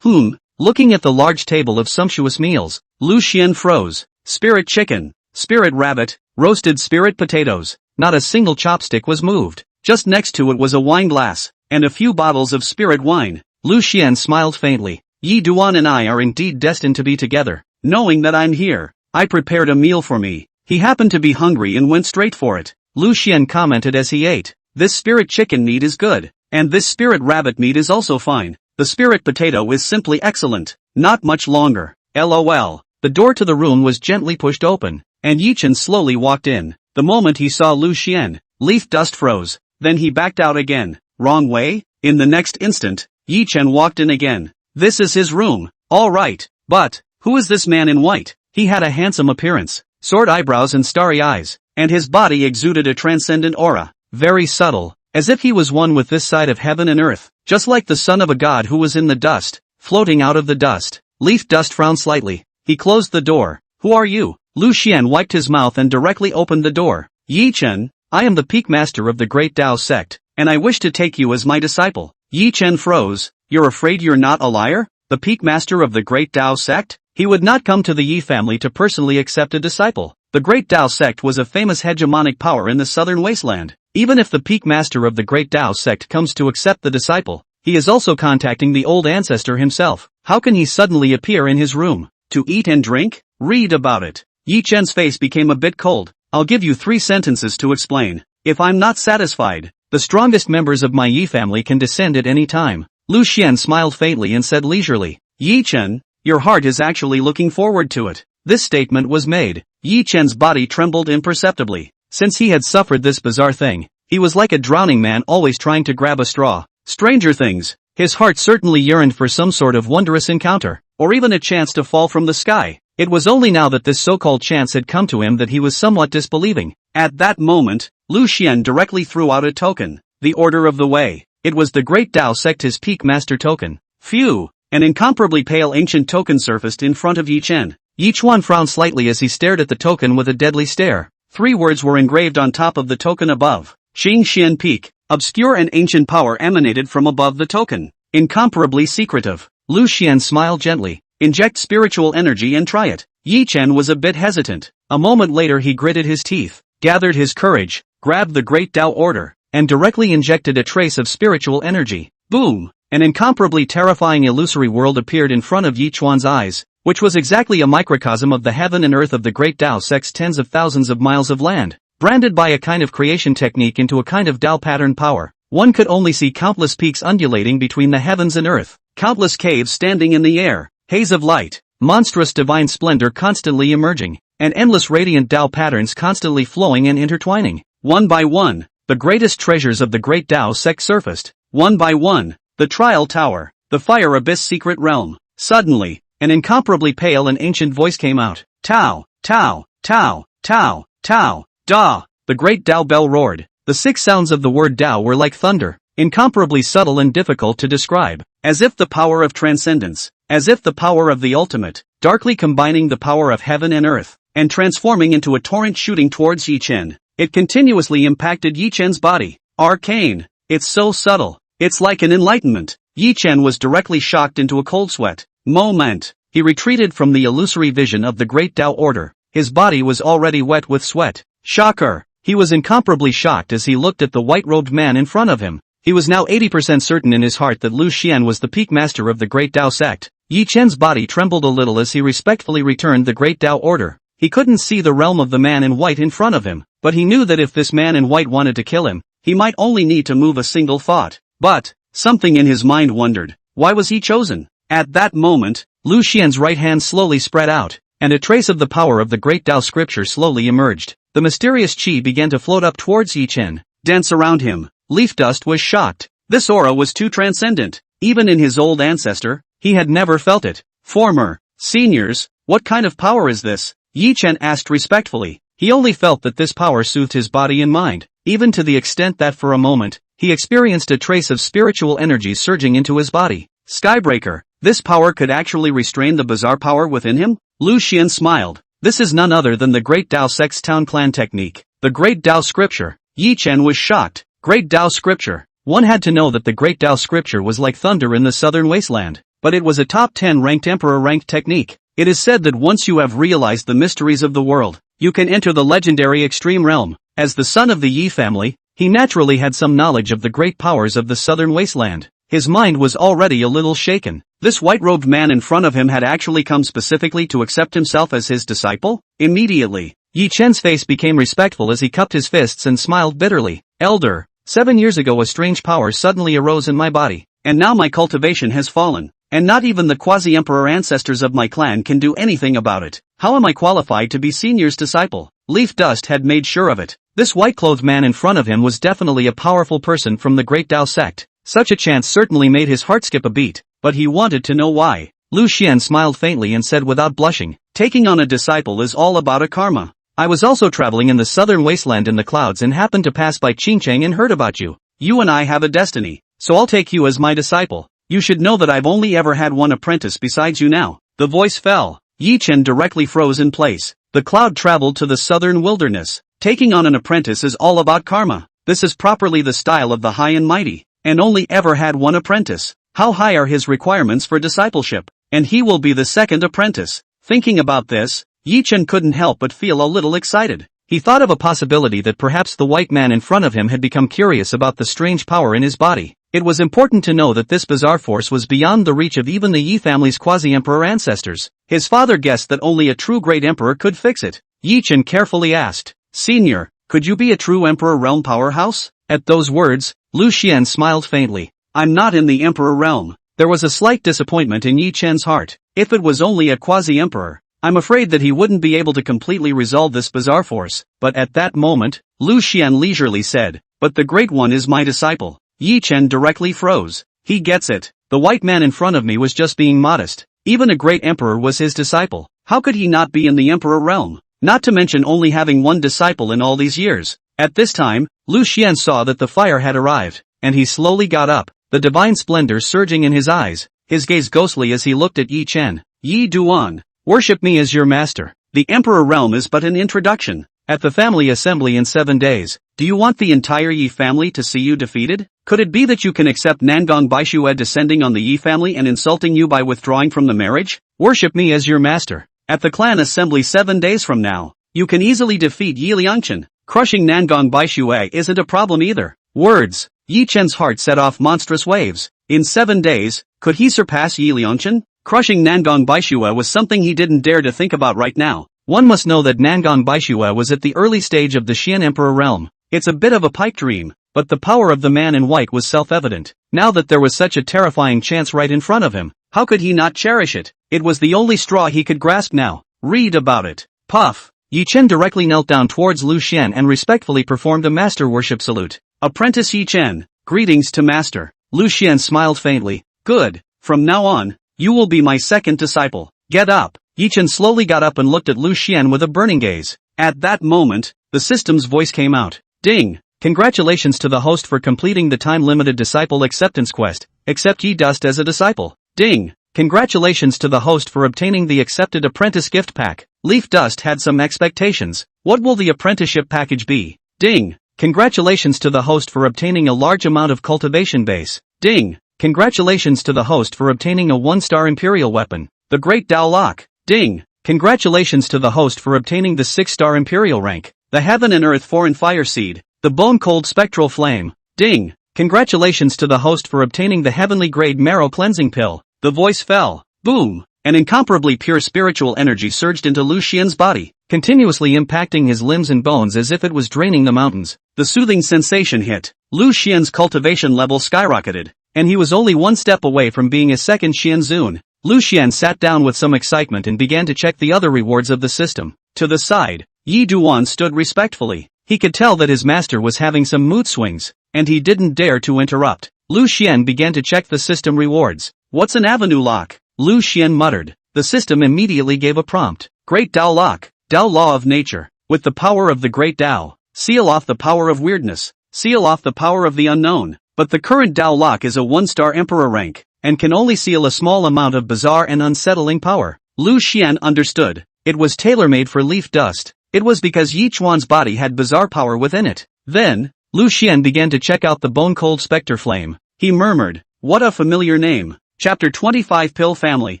Speaker 1: Looking at the large table of sumptuous meals, Lu Xian froze. Spirit chicken, spirit rabbit, roasted spirit potatoes. Not a single chopstick was moved. Just next to it was a wine glass, and a few bottles of spirit wine. Lu Xian smiled faintly. Yi Duan and I are indeed destined to be together. Knowing that I'm here, I prepared a meal for me. He happened to be hungry and went straight for it. Lu Xian commented as he ate. This spirit chicken meat is good, and this spirit rabbit meat is also fine. The spirit potato is simply excellent. Not much longer. LOL. The door to the room was gently pushed open, and Yi Chen slowly walked in. The moment he saw Lu Xian, Leaf Dust froze. Then he backed out again. Wrong way? In the next instant, Yi Chen walked in again. This is his room. All right. But, who is this man in white? He had a handsome appearance, sword eyebrows and starry eyes, and his body exuded a transcendent aura. Very subtle, as if he was one with this side of heaven and earth, just like the son of a god who was in the dust, floating out of the dust. Leaf Dust frowned slightly. He closed the door. Who are you? Lu Xian wiped his mouth and directly opened the door. Yi Chen, I am the peak master of the Great Tao sect, and I wish to take you as my disciple. Yi Chen froze. You're afraid you're not a liar? The peak master of the Great Tao sect? He would not come to the Yi family to personally accept a disciple. The Great Tao sect was a famous hegemonic power in the southern wasteland. Even if the peak master of the Great Tao sect comes to accept the disciple, he is also contacting the old ancestor himself. How can he suddenly appear in his room? To eat and drink? Read about it. Yi Chen's face became a bit cold. I'll give you 3 sentences to explain. If I'm not satisfied, the strongest members of my Yi family can descend at any time. Lu Xian smiled faintly and said leisurely, Yi Chen, your heart is actually looking forward to it. This statement was made. Yi Chen's body trembled imperceptibly. Since he had suffered this bizarre thing, he was like a drowning man always trying to grab a straw. Stranger things, his heart certainly yearned for some sort of wondrous encounter, or even a chance to fall from the sky. It was only now that this so-called chance had come to him that he was somewhat disbelieving. At that moment, Lu Xian directly threw out a token. The Order of the Way. It was the Great Tao sect his peak master token. Phew! An incomparably pale ancient token surfaced in front of Yi Chen. Yi Chuan frowned slightly as he stared at the token with a deadly stare. 3 words were engraved on top of the token above. Qingxian Peak. Obscure and ancient power emanated from above the token. Incomparably secretive. Lu Xian smiled gently. Inject spiritual energy and try it. Yi Chen was a bit hesitant. A moment later he gritted his teeth, gathered his courage, grabbed the Great Tao Order, and directly injected a trace of spiritual energy. Boom! An incomparably terrifying illusory world appeared in front of Yi Chuan's eyes, which was exactly a microcosm of the heaven and earth of the Great Tao sect's tens of thousands of miles of land. Branded by a kind of creation technique into a kind of Tao pattern power, one could only see countless peaks undulating between the heavens and earth, countless caves standing in the air, haze of light, monstrous divine splendor constantly emerging, and endless radiant Tao patterns constantly flowing and intertwining. One by one, the greatest treasures of the Great Tao sect surfaced. One by one, the Trial Tower, the Fire Abyss secret realm. Suddenly, an incomparably pale and ancient voice came out. Tao, Tao, Tao, Tao, Tao, Da! The great Tao bell roared. The 6 sounds of the word Tao were like thunder, incomparably subtle and difficult to describe, as if the power of transcendence, as if the power of the ultimate, darkly combining the power of heaven and earth, and transforming into a torrent shooting towards Yi Chen. It continuously impacted Yi Chen's body. Arcane. It's so subtle. It's like an enlightenment. Yi Chen was directly shocked into a cold sweat. Moment. He retreated from the illusory vision of the Great Tao Order. His body was already wet with sweat. Shocker! He was incomparably shocked as he looked at the white-robed man in front of him. He was now 80% certain in his heart that Lu Xian was the peak master of the Great Tao sect. Yi Chen's body trembled a little as he respectfully returned the Great Tao Order. He couldn't see the realm of the man in white in front of him, but he knew that if this man in white wanted to kill him, he might only need to move a single thought. But, something in his mind wondered, why was he chosen? At that moment, Lu Xian's right hand slowly spread out, and a trace of the power of the Great Tao scripture slowly emerged. The mysterious qi began to float up towards Yi Chen, dense around him. Leaf Dust was shocked. This aura was too transcendent. Even in his old ancestor, he had never felt it. Former seniors, what kind of power is this? Yi Chen asked respectfully. He only felt that this power soothed his body and mind, even to the extent that for a moment, he experienced a trace of spiritual energy surging into his body. Skybreaker. This power could actually restrain the bizarre power within him? Lu Xian smiled. This is none other than the Great Tao sect's town clan technique. The Great Tao scripture. Yi Chen was shocked. Great Tao scripture. One had to know that the Great Tao scripture was like thunder in the southern wasteland, but it was a top 10 ranked emperor ranked technique. It is said that once you have realized the mysteries of the world, you can enter the legendary extreme realm. As the son of the Yi family, he naturally had some knowledge of the great powers of the southern wasteland. His mind was already a little shaken. This white-robed man in front of him had actually come specifically to accept himself as his disciple? Immediately, Yi Chen's face became respectful as he cupped his fists and smiled bitterly. Elder, 7 years ago a strange power suddenly arose in my body, and now my cultivation has fallen, and not even the quasi-emperor ancestors of my clan can do anything about it. How am I qualified to be Senior's disciple? Leaf Dust had made sure of it. This white-clothed man in front of him was definitely a powerful person from the Great Tao sect. Such a chance certainly made his heart skip a beat, but he wanted to know why. Lu Xian smiled faintly and said without blushing, taking on a disciple is all about a karma. I was also traveling in the southern wasteland in the clouds and happened to pass by Qingcheng and heard about you. You and I have a destiny, so I'll take you as my disciple. You should know that I've only ever had one apprentice besides you now." The voice fell. Yi Chen directly froze in place. The cloud traveled to the southern wilderness. Taking on an apprentice is all about karma. This is properly the style of the high and mighty, and only ever had one apprentice. How high are his requirements for discipleship? And he will be the second apprentice. Thinking about this, Yi Chen couldn't help but feel a little excited. He thought of a possibility that perhaps the white man in front of him had become curious about the strange power in his body. It was important to know that this bizarre force was beyond the reach of even the Yi family's quasi-emperor ancestors. His father guessed that only a true great emperor could fix it. Yi Chen carefully asked, "Senior, could you be a true emperor realm powerhouse?" At those words, Lu Xian smiled faintly. "I'm not in the emperor realm." There was a slight disappointment in Yi Chen's heart. If it was only a quasi-emperor, I'm afraid that he wouldn't be able to completely resolve this bizarre force. But at that moment, Lu Xian leisurely said, "But the Great One is my disciple." Yi Chen directly froze. He gets it. The white man in front of me was just being modest. Even a great emperor was his disciple. How could he not be in the emperor realm? Not to mention only having one disciple in all these years. At this time, Lu Xian saw that the fire had arrived, and he slowly got up, the divine splendor surging in his eyes, his gaze ghostly as he looked at Yi Chen. "Yi Duan, worship me as your master. The emperor realm is but an introduction. At the family assembly in 7 days, do you want the entire Yi family to see you defeated? Could it be that you can accept Nangong Baishue descending on the Yi family and insulting you by withdrawing from the marriage? Worship me as your master. At the clan assembly 7 days from now, you can easily defeat Yi Liangchen. Crushing Nangong Baishue isn't a problem either." Words. Yi Chen's heart set off monstrous waves. In 7 days, could he surpass Yi Liangchen? Crushing Nangong Baishue was something he didn't dare to think about right now. One must know that Nangong Baishue was at the early stage of the Xian Emperor realm. It's a bit of a pipe dream, but the power of the man in white was self-evident. Now that there was such a terrifying chance right in front of him, how could he not cherish it? It was the only straw he could grasp now. Read about it. Puff. Yi Chen directly knelt down towards Lu Xian and respectfully performed a master worship salute. "Apprentice Yi Chen, greetings to master." Lu Xian smiled faintly. "Good. From now on, you will be my second disciple. Get up." Yi Chen slowly got up and looked at Lu Xian with a burning gaze. At that moment, the system's voice came out. "Ding! Congratulations to the host for completing the time-limited disciple acceptance quest. Accept Yi Dust as a disciple." Ding! Congratulations to the host for obtaining the accepted apprentice gift pack. Leaf Dust had some expectations. What will the apprenticeship package be? Ding! Congratulations to the host for obtaining a large amount of cultivation base. Ding! Congratulations to the host for obtaining a 1-star imperial weapon, the Great Dao Lock. Ding! Congratulations to the host for obtaining the 6-star imperial rank, the Heaven and Earth Foreign Fire Seed, the Bone Cold Spectral Flame. Ding! Congratulations to the host for obtaining the Heavenly Grade Marrow Cleansing Pill. The voice fell. Boom! An incomparably pure spiritual energy surged into Lu Xian's body, continuously impacting his limbs and bones as if it was draining the mountains. The soothing sensation hit. Lu Xian's cultivation level skyrocketed, and he was only one step away from being a second Xianzun. Lu Xian sat down with some excitement and began to check the other rewards of the system. To the side, Yi Duan stood respectfully. He could tell that his master was having some mood swings, and he didn't dare to interrupt. Lu Xian began to check the system rewards. "What's an avenue lock?" Lu Xian muttered. The system immediately gave a prompt. "Great Dao Lock, Dao Law of Nature. With the power of the Great Dao, seal off the power of weirdness, seal off the power of the unknown." But the current Dao Lock is a 1-star Emperor rank, and can only seal a small amount of bizarre and unsettling power. Lu Xian understood. It was tailor-made for Leaf Dust. It was because Yi Chuan's body had bizarre power within it. Then, Lu Xian began to check out the Bone Cold Spectre Flame. He murmured, "What a familiar name." Chapter 25 Pill Family.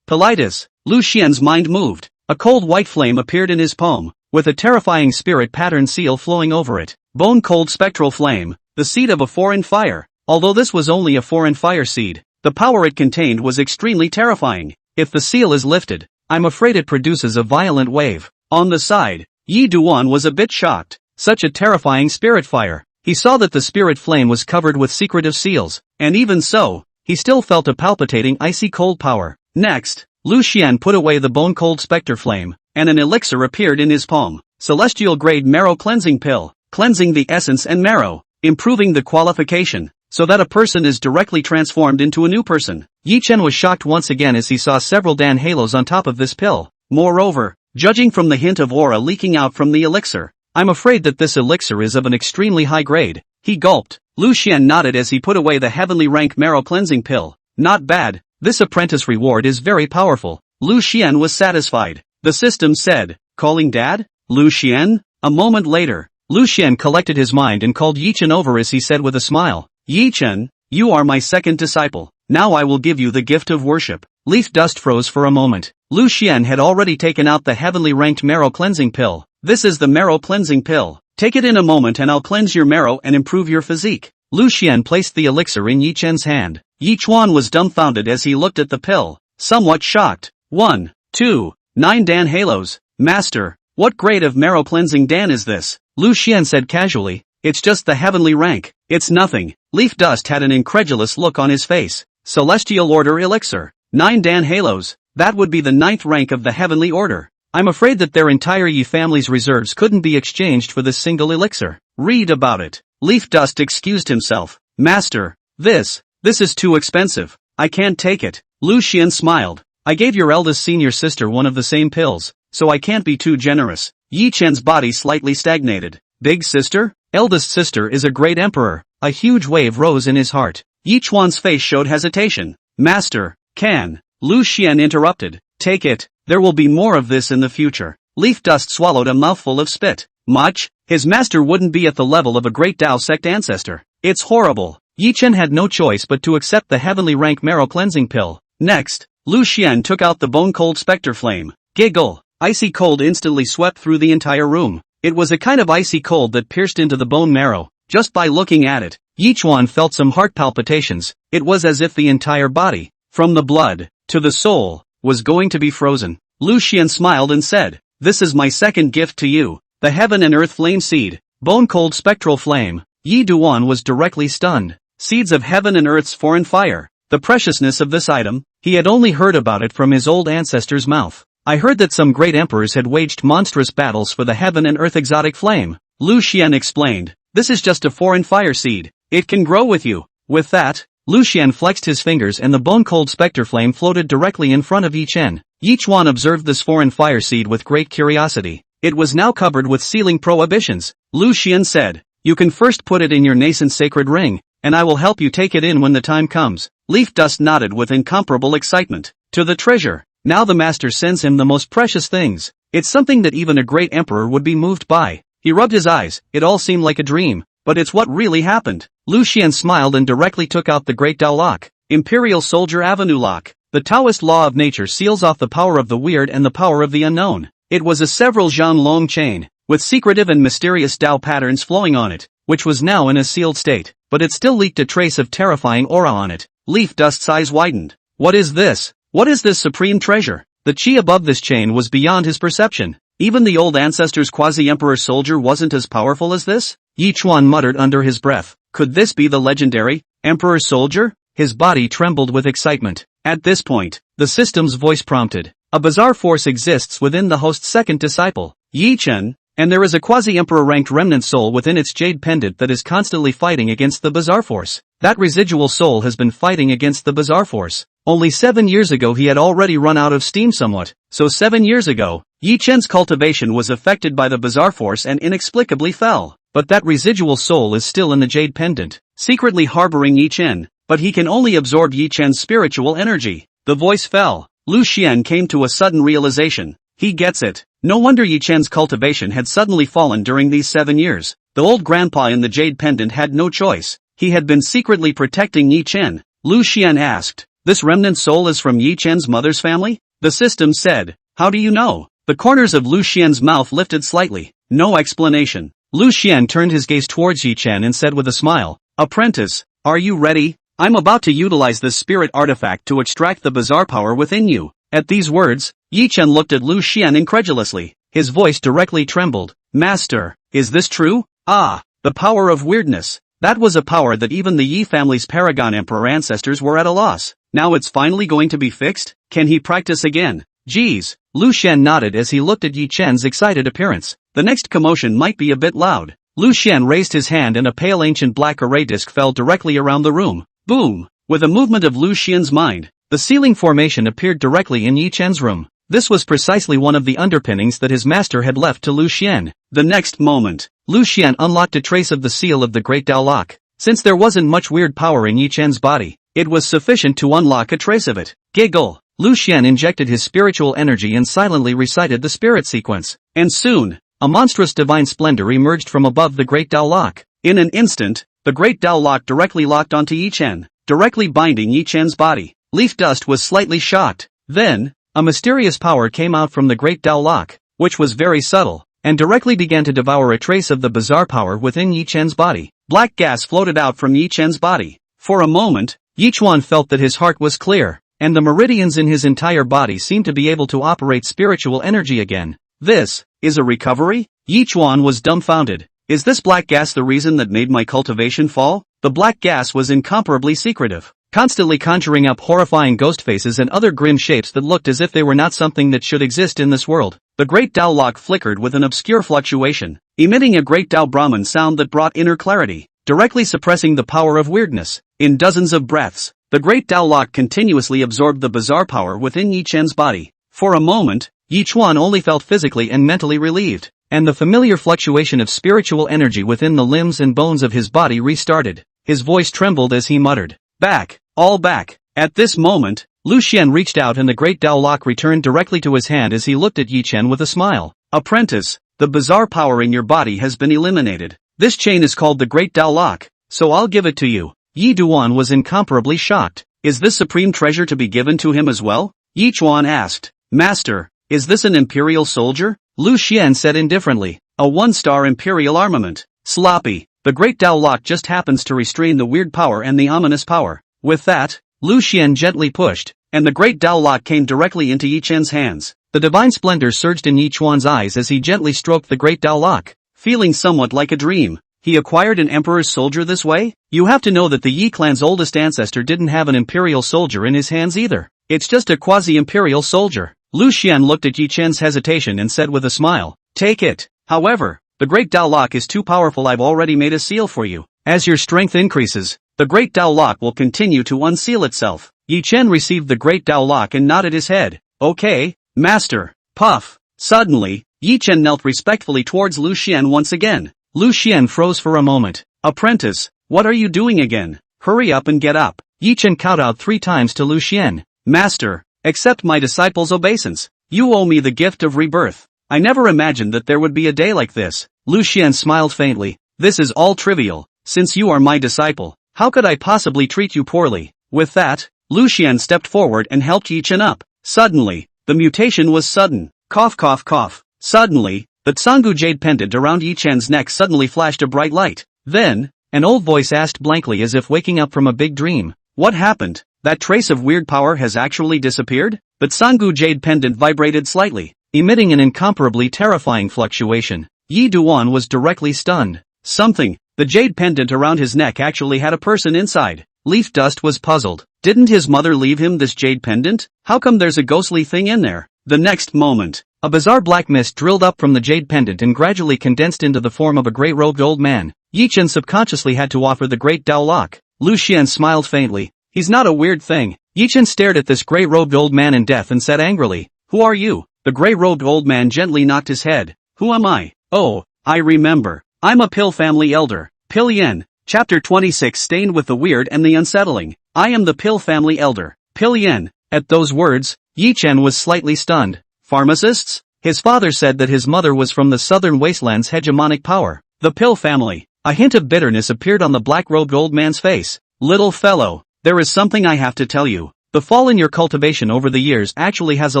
Speaker 1: Pilitis. Lu Xian's mind moved. A cold white flame appeared in his palm, with a terrifying spirit pattern seal flowing over it. Bone Cold Spectral Flame, the seed of a foreign fire. Although this was only a foreign fire seed, the power it contained was extremely terrifying. If the seal is lifted, I'm afraid it produces a violent wave. On the side, Yi Duan was a bit shocked. Such a terrifying spirit fire. He saw that the spirit flame was covered with secretive seals, and even so, he still felt a palpitating icy cold power. Next, Lu Xian put away the Bone Cold Spectre Flame, and an elixir appeared in his palm. Celestial Grade Marrow Cleansing Pill, cleansing the essence and marrow, improving the qualification, so that a person is directly transformed into a new person. Yi Chen was shocked once again as he saw several Dan halos on top of this pill. Moreover, judging from the hint of aura leaking out from the elixir, I'm afraid that this elixir is of an extremely high grade. He gulped. Lu Xian nodded as he put away the heavenly rank marrow cleansing pill. Not bad. This apprentice reward is very powerful. Lu Xian was satisfied. The system said, calling Dad? Lu Xian? A moment later, Lu Xian collected his mind and called Yi Chen over as he said with a smile, Yi Chen, you are my second disciple. Now I will give you the gift of worship. Leaf Dust froze for a moment. Lu Xian had already taken out the heavenly ranked marrow cleansing pill. This is the marrow cleansing pill. Take it in a moment and I'll cleanse your marrow and improve your physique. Lu Xian placed the elixir in Yi Chen's hand. Yi Chuan was dumbfounded as he looked at the pill, somewhat shocked. 1, 2, 9 Dan halos. Master, what grade of marrow cleansing Dan is this? Lu Xian said casually, it's just the heavenly rank. It's nothing. Leaf Dust had an incredulous look on his face. Celestial Order Elixir. 9 Dan halos. That would be the 9th rank of the heavenly order. I'm afraid that their entire Yi family's reserves couldn't be exchanged for this single elixir. Read about it. Leaf Dust excused himself. Master, this is too expensive. I can't take it. Lu Xian smiled. I gave your eldest senior sister one of the same pills, so I can't be too generous. Yi Chen's body slightly stagnated. Big sister? Eldest sister is a great emperor. A huge wave rose in his heart. Yi Chuan's face showed hesitation. Master, can. Lu Xian interrupted. Take it. There will be more of this in the future. Leaf Dust swallowed a mouthful of spit. Much? His master wouldn't be at the level of a great Dao sect ancestor. It's horrible. Yi Chen had no choice but to accept the heavenly rank marrow cleansing pill. Next, Lu Xian took out the bone cold specter flame. Giggle. Icy cold instantly swept through the entire room. It was a kind of icy cold that pierced into the bone marrow. Just by looking at it, Yi Chuan felt some heart palpitations. It was as if the entire body, from the blood to the soul, was going to be frozen. Lu Xian smiled and said, this is my second gift to you, the Heaven and Earth Flame Seed, Bone Cold Spectral Flame. Yi Duan was directly stunned. Seeds of Heaven and Earth's foreign fire. The preciousness of this item, he had only heard about it from his old ancestor's mouth. I heard that some great emperors had waged monstrous battles for the Heaven and Earth exotic flame. Lu Xian explained, this is just a foreign fire seed. It can grow with you. With that, Lu Xian flexed his fingers and the bone-cold specter flame floated directly in front of Yi Chen. Yi Chuan observed this foreign fire seed with great curiosity. It was now covered with sealing prohibitions. Lu Xian said, you can first put it in your nascent sacred ring, and I will help you take it in when the time comes. Leaf Dust nodded with incomparable excitement. To the treasure. Now the master sends him the most precious things. It's something that even a great emperor would be moved by. He rubbed his eyes. It all seemed like a dream, but it's what really happened. Lu Xian smiled and directly took out the Great Dao Lock. Imperial Soldier Avenue Lock. The Taoist law of nature seals off the power of the weird and the power of the unknown. It was a several zhan long chain, with secretive and mysterious Dao patterns flowing on it, which was now in a sealed state, but it still leaked a trace of terrifying aura on it. Leaf Dust's eyes widened. What is this? What is this supreme treasure? The qi above this chain was beyond his perception. Even the old ancestor's quasi-emperor soldier wasn't as powerful as this? Yi Chuan muttered under his breath. Could this be the legendary emperor soldier? His body trembled with excitement. At this point, the system's voice prompted. A bizarre force exists within the host's second disciple, Yi Chen, and there is a quasi-emperor ranked remnant soul within its jade pendant that is constantly fighting against the bizarre force. That residual soul has been fighting against the bizarre force. Only 7 years ago he had already run out of steam somewhat, so 7 years ago, Yi Chen's cultivation was affected by the bizarre force and inexplicably fell. But that residual soul is still in the jade pendant, secretly harboring Yi Chen, but he can only absorb Yi Chen's spiritual energy. The voice fell. Lu Xian came to a sudden realization. He gets it. No wonder Yi Chen's cultivation had suddenly fallen during these 7 years. The old grandpa in the jade pendant had no choice. He had been secretly protecting Yi Chen. Lu Xian asked, this remnant soul is from Yi Chen's mother's family? The system said, how do you know? The corners of Lu Xian's mouth lifted slightly. No explanation. Lu Xian turned his gaze towards Yi Chen and said with a smile, apprentice, are you ready? I'm about to utilize this spirit artifact to extract the bizarre power within you. At these words, Yi Chen looked at Lu Xian incredulously. His voice directly trembled. Master, is this true? Ah, the power of weirdness. That was a power that even the Yi family's paragon emperor ancestors were at a loss. Now it's finally going to be fixed? Can he practice again? Geez. Lu Xian nodded as he looked at Yi Chen's excited appearance. The next commotion might be a bit loud. Lu Xian raised his hand and a pale ancient black array disc fell directly around the room. Boom! With a movement of Lu Xian's mind, the ceiling formation appeared directly in Yi Chen's room. This was precisely one of the underpinnings that his master had left to Lu Xian. The next moment, Lu Xian unlocked a trace of the seal of the Great Dao Lock. Since there wasn't much weird power in Yi Chen's body, it was sufficient to unlock a trace of it. Giggle. Lu Xian injected his spiritual energy and silently recited the spirit sequence. And soon, a monstrous divine splendor emerged from above the Great Dao Lock. In an instant, the Great Dao Lock directly locked onto Yi Chen, directly binding Yi Chen's body. Leaf Dust was slightly shocked. Then, a mysterious power came out from the Great Dao Lock, which was very subtle, and directly began to devour a trace of the bizarre power within Yi Chen's body. Black gas floated out from Yi Chen's body. For a moment, Yi Chuan felt that his heart was clear, and the meridians in his entire body seemed to be able to operate spiritual energy again. This is a recovery? Yi Chuan was dumbfounded. Is this black gas the reason that made my cultivation fall? The black gas was incomparably secretive, constantly conjuring up horrifying ghost faces and other grim shapes that looked as if they were not something that should exist in this world. The Great Dao Lock flickered with an obscure fluctuation, emitting a Great Dao Brahman sound that brought inner clarity, directly suppressing the power of weirdness. In dozens of breaths, the Great Dao Lock continuously absorbed the bizarre power within Yi Chen's body. For a moment, Yi Chuan only felt physically and mentally relieved, and the familiar fluctuation of spiritual energy within the limbs and bones of his body restarted. His voice trembled as he muttered, "Back, all back." At this moment, Lu Xian reached out and the Great Dao Lock returned directly to his hand as he looked at Yi Chen with a smile. "Apprentice, the bizarre power in your body has been eliminated. This chain is called the Great Dao Lock, so I'll give it to you." Yi Duan was incomparably shocked. Is this supreme treasure to be given to him as well? Yi Chuan asked. "Master, is this an Imperial soldier?" Lu Xian said indifferently. "A one-star Imperial armament. Sloppy. The Great Dao Lock just happens to restrain the weird power and the ominous power." With that, Lu Xian gently pushed, and the Great Dao Lock came directly into Yi Chen's hands. The divine splendor surged in Yi Chuan's eyes as he gently stroked the Great Dao Lock. Feeling somewhat like a dream, he acquired an Emperor's soldier this way? You have to know that the Yi clan's oldest ancestor didn't have an Imperial soldier in his hands either. It's just a quasi-Imperial soldier. Lu Xian looked at Yi Chen's hesitation and said with a smile, "Take it. However, the Great Dao Lock is too powerful. I've already made a seal for you. As your strength increases, the Great Dao Lock will continue to unseal itself." Yi Chen received the Great Dao Lock and nodded his head. "Okay, Master." Puff. Suddenly, Yi Chen knelt respectfully towards Lu Xian once again. Lu Xian froze for a moment. "Apprentice, what are you doing again? Hurry up and get up." Yi Chen kowtowed 3 times to Lu Xian. "Master, accept my disciple's obeisance. You owe me the gift of rebirth. I never imagined that there would be a day like this." Lu Xian smiled faintly. "This is all trivial. Since you are my disciple, how could I possibly treat you poorly?" With that, Lu Xian stepped forward and helped Yi Chen up. Suddenly, the mutation was sudden. Cough cough cough. Suddenly, the Tsangu jade pendant around Yi Chen's neck suddenly flashed a bright light. Then, an old voice asked blankly as if waking up from a big dream, "What happened? That trace of weird power has actually disappeared?" The Tsangu jade pendant vibrated slightly, emitting an incomparably terrifying fluctuation. Yi Duan was directly stunned. The jade pendant around his neck actually had a person inside. Leaf Dust was puzzled. Didn't his mother leave him this jade pendant? How come there's a ghostly thing in there? The next moment, a bizarre black mist drilled up from the jade pendant and gradually condensed into the form of a grey-robed old man. Yi Chen subconsciously had to offer the Great Dao Lock. Lu Xian smiled faintly. "He's not a weird thing." Yi Chen stared at this grey-robed old man in death and said angrily, "Who are you?" The grey-robed old man gently knocked his head. "Who am I? Oh, I remember. I'm a Pill family elder. Pill Yen." Chapter 26 Stained with the Weird and the Unsettling. I am the Pill family elder, Pill Yen. At those words, Yi Chen was slightly stunned. Pharmacists? His father said that his mother was from the southern wasteland's hegemonic power, the Pill family. A hint of bitterness appeared on the black-robed old man's face. "Little fellow, there is something I have to tell you. The fall in your cultivation over the years actually has a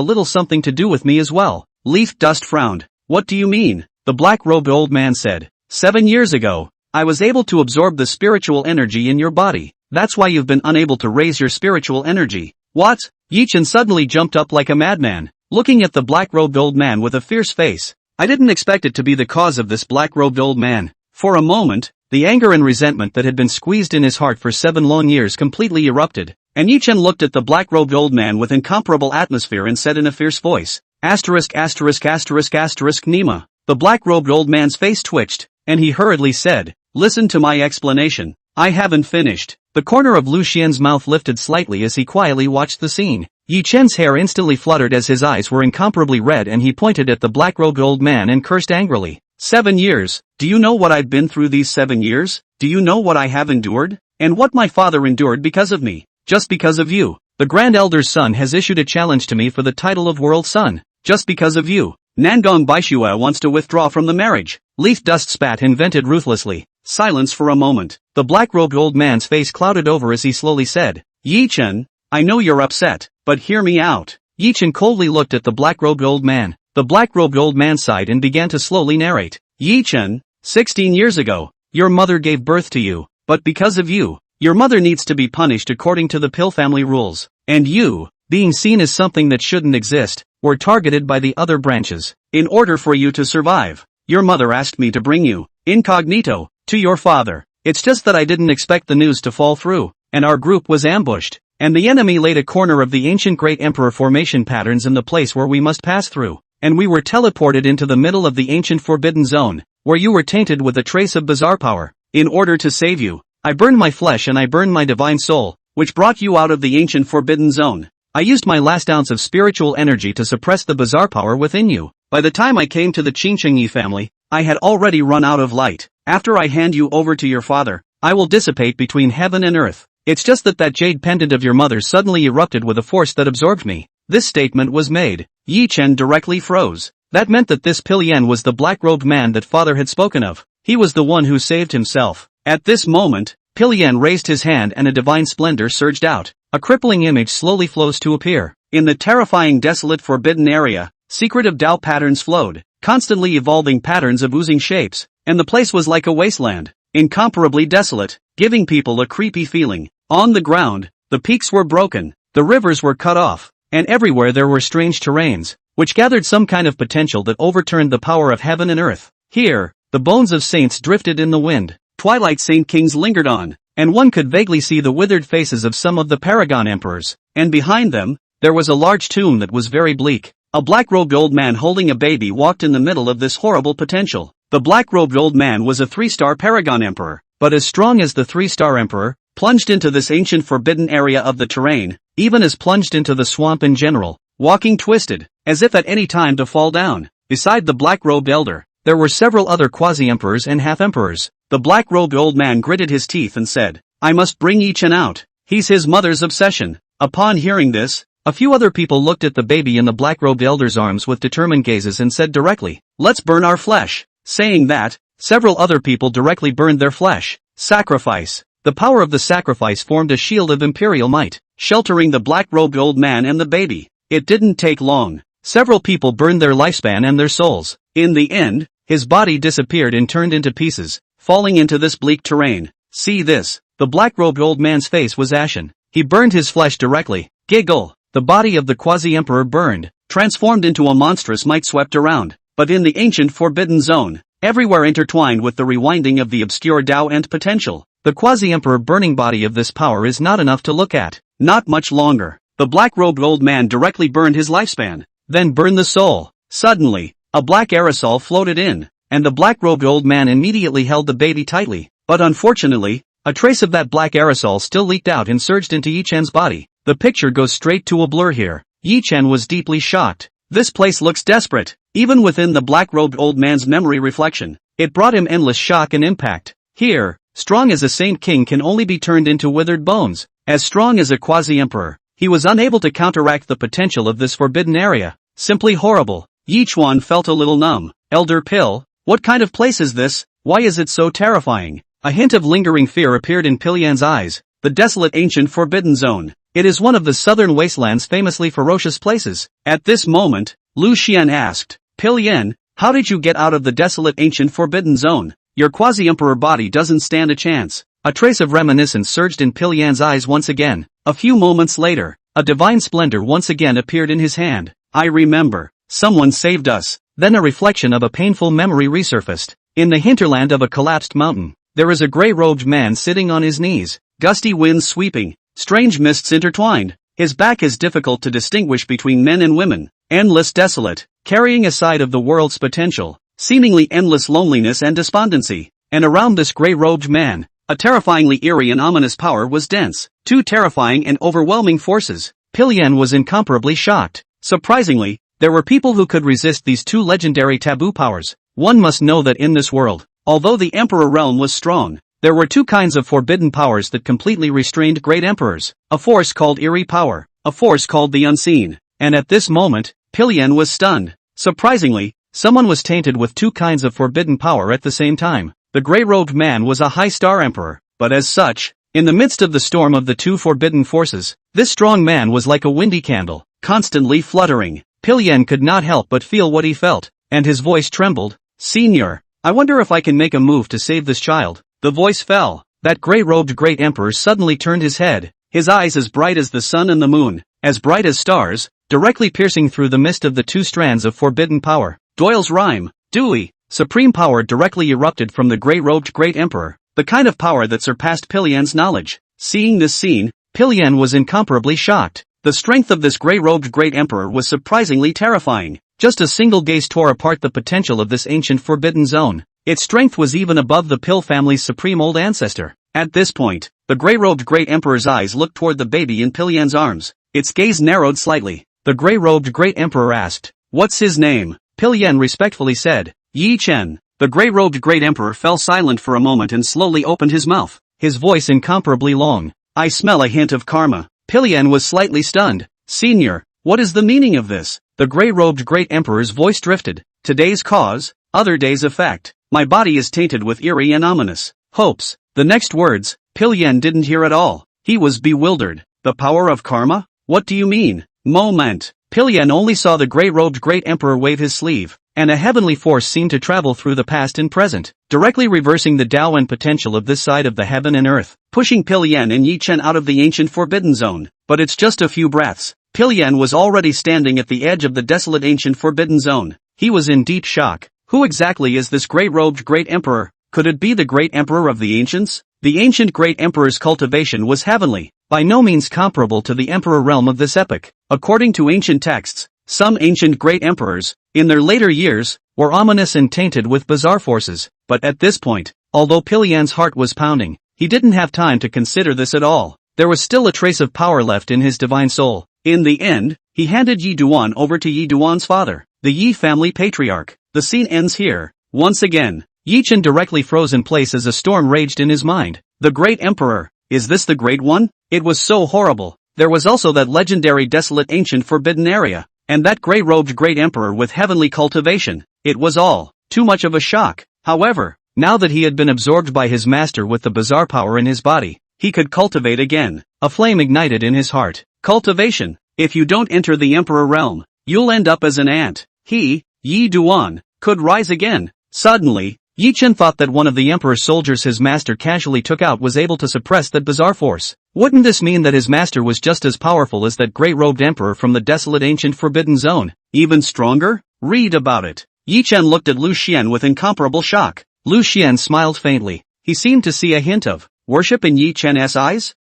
Speaker 1: little something to do with me as well." Leaf Dust frowned. "What do you mean?" The black-robed old man said. 7 years ago, I was able to absorb the spiritual energy in your body. That's why you've been unable to raise your spiritual energy. What? Yi Chen suddenly jumped up like a madman, looking at the black-robed old man with a fierce face. I didn't expect it to be the cause of this black-robed old man. For a moment, the anger and resentment that had been squeezed in his heart for 7 long years completely erupted, and Yi Chen looked at the black-robed old man with incomparable atmosphere and said in a fierce voice, ********** Nima. The black-robed old man's face twitched, and he hurriedly said, "Listen to my explanation. I haven't finished." The corner of Lu Xian's mouth lifted slightly as he quietly watched the scene. Yi Chen's hair instantly fluttered as his eyes were incomparably red and he pointed at the black-robed old man and cursed angrily. 7 years, do you know what I've been through these 7 years? Do you know what I have endured? And what my father endured because of me? Just because of you. The Grand Elder's son has issued a challenge to me for the title of World Son. Just because of you. Nangong Baishua wants to withdraw from the marriage. Leaf Dust Spat invented ruthlessly. Silence for a moment. The black-robed old man's face clouded over as he slowly said, Yi Chen, I know you're upset, but hear me out. Yi Chen coldly looked at the black-robed old man. The black-robed old man sighed and began to slowly narrate. Yi Chen, 16 years ago, your mother gave birth to you, but because of you, your mother needs to be punished according to the Pill family rules. And you, being seen as something that shouldn't exist, were targeted by the other branches. In order for you to survive, your mother asked me to bring you, incognito, to your father. It's just that I didn't expect the news to fall through, and our group was ambushed, and the enemy laid a corner of the ancient Great Emperor formation patterns in the place where we must pass through, and we were teleported into the middle of the ancient Forbidden Zone, where you were tainted with a trace of bizarre power. In order to save you, I burned my flesh and I burned my divine soul, which brought you out of the ancient Forbidden Zone. I used my last ounce of spiritual energy to suppress the bizarre power within you. By the time I came to the Qingqingyi family, I had already run out of light. After I hand you over to your father, I will dissipate between heaven and earth. It's just that jade pendant of your mother suddenly erupted with a force that absorbed me. This statement was made. Yi Chen directly froze. That meant that this Pilyan was the black-robed man that father had spoken of. He was the one who saved himself. At this moment, Pilyan raised his hand and a divine splendor surged out. A crippling image slowly flows to appear. In the terrifying desolate forbidden area, secretive Tao patterns flowed, constantly evolving patterns of oozing shapes, and the place was like a wasteland, incomparably desolate, giving people a creepy feeling. On the ground, the peaks were broken, the rivers were cut off, and everywhere there were strange terrains, which gathered some kind of potential that overturned the power of heaven and earth. Here, the bones of saints drifted in the wind. Twilight Saint Kings lingered on, and one could vaguely see the withered faces of some of the Paragon Emperors, and behind them, there was a large tomb that was very bleak. A black-robed old man holding a baby walked in the middle of this horrible potential. The black-robed old man was a 3-star Paragon Emperor, but as strong as the 3-star Emperor, plunged into this ancient forbidden area of the terrain, even as plunged into the swamp in general, walking twisted, as if at any time to fall down. Beside the black-robed elder, there were several other quasi-emperors and half-emperors. The black-robed old man gritted his teeth and said, I must bring Yi Chen out. He's his mother's obsession. Upon hearing this, a few other people looked at the baby in the black-robed elder's arms with determined gazes and said directly, let's burn our flesh. Saying that, several other people directly burned their flesh. Sacrifice. The power of the sacrifice formed a shield of imperial might, sheltering the black-robed old man and the baby. It didn't take long. Several people burned their lifespan and their souls. In the end, his body disappeared and turned into pieces, falling into this bleak terrain. See this. The black-robed old man's face was ashen. He burned his flesh directly. Giggle. The body of the quasi-emperor burned, transformed into a monstrous might swept around. But in the ancient forbidden zone, everywhere intertwined with the rewinding of the obscure Tao and potential, the quasi-emperor burning body of this power is not enough to look at. Not much longer. The black-robed old man directly burned his lifespan, then burned the soul. Suddenly, a black aerosol floated in, and the black-robed old man immediately held the baby tightly. But unfortunately, a trace of that black aerosol still leaked out and surged into Yi Chen's body. The picture goes straight to a blur here. Yi Chen was deeply shocked. This place looks desperate. Even within the black-robed old man's memory reflection, it brought him endless shock and impact. Here, strong as a saint king can only be turned into withered bones. As strong as a quasi-emperor, he was unable to counteract the potential of this forbidden area. Simply horrible. Yi Chuan felt a little numb. Elder Pill, what kind of place is this? Why is it so terrifying? A hint of lingering fear appeared in Pilyan's eyes. The desolate ancient forbidden zone. It is one of the southern wasteland's famously ferocious places. At this moment, Lu Xian asked, Pilyan, how did you get out of the desolate ancient forbidden zone? Your quasi-emperor body doesn't stand a chance. A trace of reminiscence surged in Pilyan's eyes once again. A few moments later, a divine splendor once again appeared in his hand. I remember. Someone saved us. Then a reflection of a painful memory resurfaced. In the hinterland of a collapsed mountain, there is a gray-robed man sitting on his knees. Gusty winds sweeping. Strange mists intertwined. His back is difficult to distinguish between men and women. Endless desolate, carrying a side of the world's potential. Seemingly endless loneliness and despondency. And around this gray-robed man, a terrifyingly eerie and ominous power was dense. Two terrifying and overwhelming forces. Pilyan was incomparably shocked. Surprisingly, there were people who could resist these two legendary taboo powers. One must know that in this world, although the Emperor realm was strong, there were two kinds of forbidden powers that completely restrained great emperors. A force called eerie power, a force called the unseen. And at this moment, Pilyan was stunned. Surprisingly, someone was tainted with two kinds of forbidden power at the same time. The grey-robed man was a high-star emperor, but as such, in the midst of the storm of the two forbidden forces, this strong man was like a windy candle, constantly fluttering. Pilyan could not help but feel what he felt, and his voice trembled. "Senior, I wonder if I can make a move to save this child." The voice fell. That grey-robed great emperor suddenly turned his head, his eyes as bright as the sun and the moon, as bright as stars, directly piercing through the mist of the two strands of forbidden power. Doyle's rhyme, Dewey. Supreme power directly erupted from the grey-robed great emperor, the kind of power that surpassed Pilyan's knowledge. Seeing this scene, Pilyan was incomparably shocked. The strength of this grey-robed great emperor was surprisingly terrifying. Just a single gaze tore apart the potential of this ancient forbidden zone. Its strength was even above the Pill family's supreme old ancestor. At this point, the grey-robed great emperor's eyes looked toward the baby in Pilyan's arms. Its gaze narrowed slightly. The grey-robed great emperor asked, "What's his name?" Pilyan respectfully said, "Yi Chen." The grey-robed great emperor fell silent for a moment and slowly opened his mouth, his voice incomparably long. "I smell a hint of karma." Pilyan was slightly stunned. "Senior, what is the meaning of this?" The grey-robed great emperor's voice drifted. "Today's cause, other day's effect. My body is tainted with eerie and ominous hopes." The next words, Pilyan didn't hear at all. He was bewildered. "The power of karma? What do you mean?" Moment. Pilyan only saw the grey-robed great emperor wave his sleeve, and a heavenly force seemed to travel through the past and present, directly reversing the Tao and potential of this side of the heaven and earth, pushing Pilyan and Yi Chen out of the ancient forbidden zone. But it's just a few breaths. Pilyan was already standing at the edge of the desolate ancient forbidden zone. He was in deep shock. Who exactly is this grey-robed great emperor? Could it be the great emperor of the ancients? The ancient great emperor's cultivation was heavenly, by no means comparable to the emperor realm of this epoch. According to ancient texts, some ancient great emperors, in their later years, were ominous and tainted with bizarre forces. But at this point, although Pilyan's heart was pounding, he didn't have time to consider this at all. There was still a trace of power left in his divine soul. In the end, he handed Yi Duan over to Yi Duan's father, the Yi family patriarch. The scene ends here. Once again, Yi Chen directly froze in place as a storm raged in his mind. The great emperor, is this the great one? It was so horrible. There was also that legendary desolate ancient forbidden area, and that grey-robed great emperor with heavenly cultivation. It was all too much of a shock. However, now that he had been absorbed by his master with the bizarre power in his body, he could cultivate again. A flame ignited in his heart. Cultivation. If you don't enter the emperor realm, you'll end up as an ant. He, Yi Duan, could rise again. Suddenly, Yi Chen thought that one of the emperor's soldiers his master casually took out was able to suppress that bizarre force. Wouldn't this mean that his master was just as powerful as that grey-robed emperor from the desolate ancient forbidden zone? Even stronger? Read about it. Yi Chen looked at Lu Xian with incomparable shock. Lu Xian smiled faintly. He seemed to see a hint of worship in Yi Chen's eyes.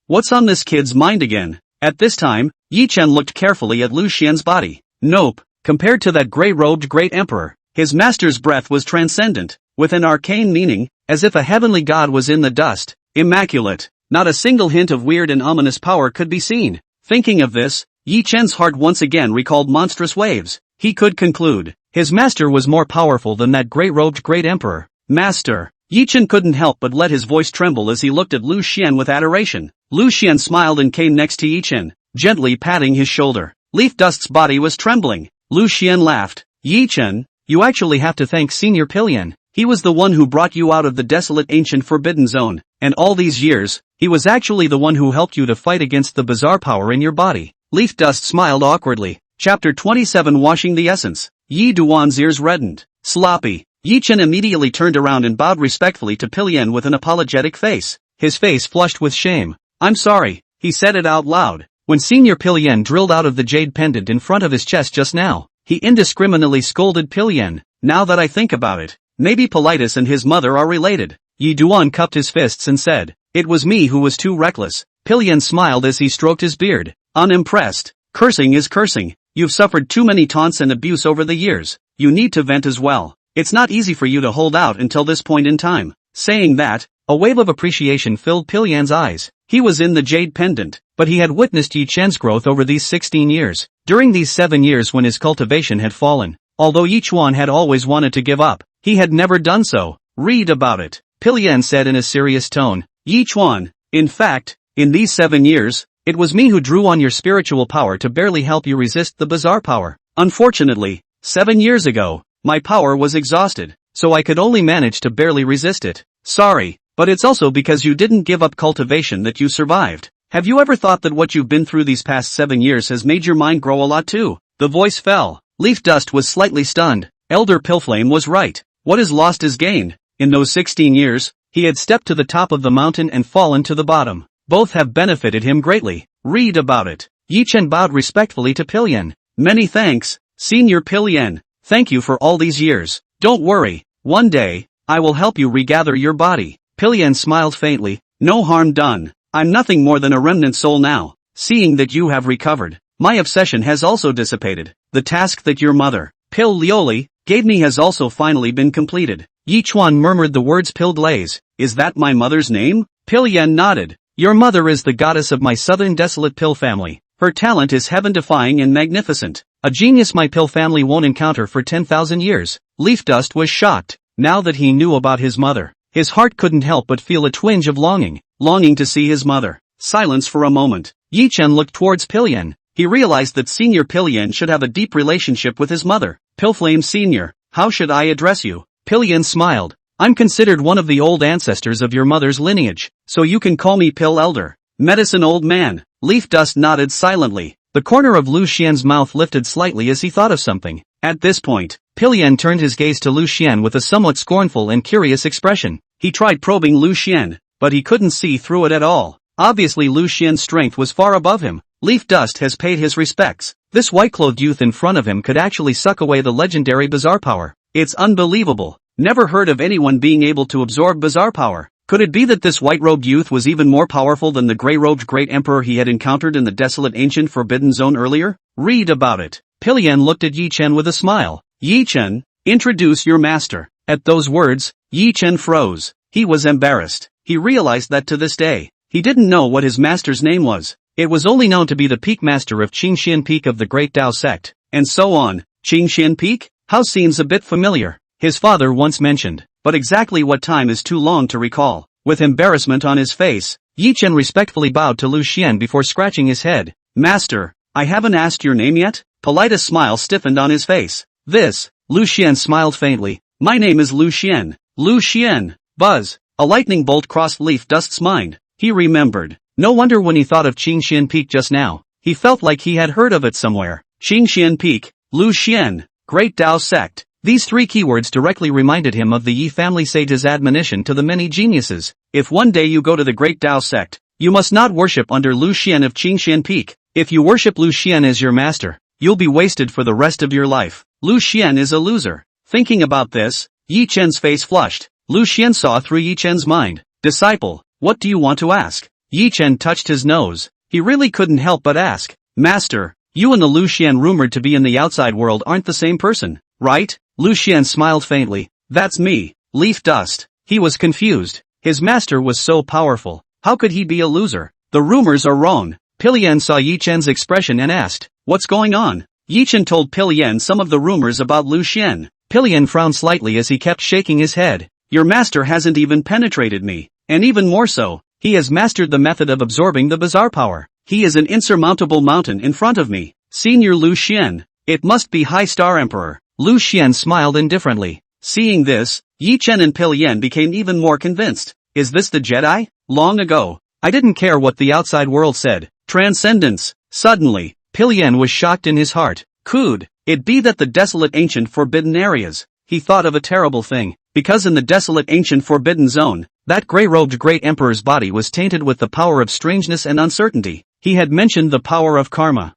Speaker 1: What's on this kid's mind again? At this time, Yi Chen looked carefully at Lu Xian's body. Nope. Compared to that grey-robed great emperor, his master's breath was transcendent, with an arcane meaning, as if a heavenly god was in the dust. Immaculate. Not a single hint of weird and ominous power could be seen. Thinking of this, Yi Chen's heart once again recalled monstrous waves. He could conclude, his master was more powerful than that grey-robed great emperor. Master. Yi Chen couldn't help but let his voice tremble as he looked at Lu Xian with adoration. Lu Xian smiled and came next to Yi Chen, gently patting his shoulder. Leaf Dust's body was trembling. Lu Xian laughed. Yi Chen, you actually have to thank Senior Pilyan. He was the one who brought you out of the desolate ancient forbidden zone, and all these years, he was actually the one who helped you to fight against the bizarre power in your body. Leaf Dust smiled awkwardly. Chapter 27 Washing the Essence. Yi Duan's ears reddened. Sloppy. Yi Chen immediately turned around and bowed respectfully to Pilyan with an apologetic face. His face flushed with shame. I'm sorry, he said it out loud. When Senior Pilyan drilled out of the jade pendant in front of his chest just now, he indiscriminately scolded Pilyan. Now that I think about it, maybe Politis and his mother are related. Yi Duan cupped his fists and said, it was me who was too reckless. Pilyan smiled as he stroked his beard. Unimpressed. Cursing is cursing. You've suffered too many taunts and abuse over the years. You need to vent as well. It's not easy for you to hold out until this point in time. Saying that, a wave of appreciation filled Pilyan's eyes. He was in the jade pendant, but he had witnessed Yi Chen's growth over these 16 years. During these 7 years when his cultivation had fallen, although Yi Chuan had always wanted to give up, he had never done so. Read about it, Pilian said in a serious tone. Yi Chuan, in fact, in these 7 years, it was me who drew on your spiritual power to barely help you resist the bizarre power. Unfortunately, 7 years ago, my power was exhausted, so I could only manage to barely resist it. Sorry, but it's also because you didn't give up cultivation that you survived. Have you ever thought that what you've been through these past 7 years has made your mind grow a lot too? The voice fell. Leaf Dust was slightly stunned. Elder Pillflame was right. What is lost is gained. In those 16 years, he had stepped to the top of the mountain and fallen to the bottom. Both have benefited him greatly. Read about it. Yi Chen bowed respectfully to Pilian. Many thanks, Senior Pilian. Thank you for all these years. Don't worry, one day, I will help you regather your body. Pilian smiled faintly. No harm done. I'm nothing more than a remnant soul now. Seeing that you have recovered, my obsession has also dissipated. The task that your mother, Pil Lioli, gave me has also finally been completed. Yi Chuan murmured the words Pil Glaze. Is that my mother's name? Pilian nodded. Your mother is the goddess of my southern desolate Pil family. Her talent is heaven-defying and magnificent. A genius my Pil family won't encounter for 10,000 years. Leaf Dust was shocked. Now that he knew about his mother, his heart couldn't help but feel a twinge of longing to see his mother. Silence for a moment. Yi Chen looked towards Pilian. He realized that Senior Pilian should have a deep relationship with his mother. Pillflame Senior, how should I address you? Pilian smiled. I'm considered one of the old ancestors of your mother's lineage, so you can call me Pil Elder. Medicine Old Man. Leaf Dust nodded silently. The corner of Lu Xian's mouth lifted slightly as he thought of something. At this point, Pilian turned his gaze to Lu Xian with a somewhat scornful and curious expression. He tried probing Lu Xian, but he couldn't see through it at all. Obviously Lu Xian's strength was far above him. Leaf Dust has paid his respects. This white-clothed youth in front of him could actually suck away the legendary bizarre power. It's unbelievable. Never heard of anyone being able to absorb bizarre power. Could it be that this white-robed youth was even more powerful than the gray-robed great emperor he had encountered in the desolate ancient forbidden zone earlier? Read about it. Pilian looked at Yi Chen with a smile. Yi Chen, introduce your master. At those words, Yi Chen froze. He was embarrassed. He realized that to this day, he didn't know what his master's name was. It was only known to be the Peak Master of Qingxian Peak of the Great Tao Sect, and so on. Qingxian Peak? How seems a bit familiar. His father once mentioned, but exactly what time is too long to recall. With embarrassment on his face, Yi Chen respectfully bowed to Lu Xian before scratching his head. Master, I haven't asked your name yet? Polite smile stiffened on his face. Lu Xian smiled faintly. My name is Lu Xian. Lu Xian. Buzz. A lightning bolt crossed Leaf Dust's mind. He remembered. No wonder when he thought of Qingxian Peak just now, he felt like he had heard of it somewhere. Qingxian Peak, Lu Xian, Great Tao Sect. These 3 keywords directly reminded him of the Yi family sage's admonition to the many geniuses. If one day you go to the Great Tao Sect, you must not worship under Lu Xian of Qingxian Peak. If you worship Lu Xian as your master, you'll be wasted for the rest of your life. Lu Xian is a loser. Thinking about this, Yi Chen's face flushed. Lu Xian saw through Yi Chen's mind. Disciple, what do you want to ask? Yi Chen touched his nose. He really couldn't help but ask. Master, you and the Lu Xian rumored to be in the outside world aren't the same person, right? Lu Xian smiled faintly. That's me, Leaf Dust. He was confused. His master was so powerful. How could he be a loser? The rumors are wrong. Pilian saw Yi Chen's expression and asked, what's going on? Yi Chen told Pilian some of the rumors about Lu Xian. Pilian frowned slightly as he kept shaking his head. Your master hasn't even penetrated me. And even more so, he has mastered the method of absorbing the bizarre power. He is an insurmountable mountain in front of me. Senior Lu Xian. It must be High Star Emperor. Lu Xian smiled indifferently. Seeing this, Yi Chen and Pilian became even more convinced. Is this the Jedi? Long ago, I didn't care what the outside world said. Transcendence. Suddenly, Pilian was shocked in his heart. Could it be that the desolate ancient forbidden areas? He thought of a terrible thing, because in the desolate ancient forbidden zone, that gray-robed great emperor's body was tainted with the power of strangeness and uncertainty. He had mentioned the power of karma.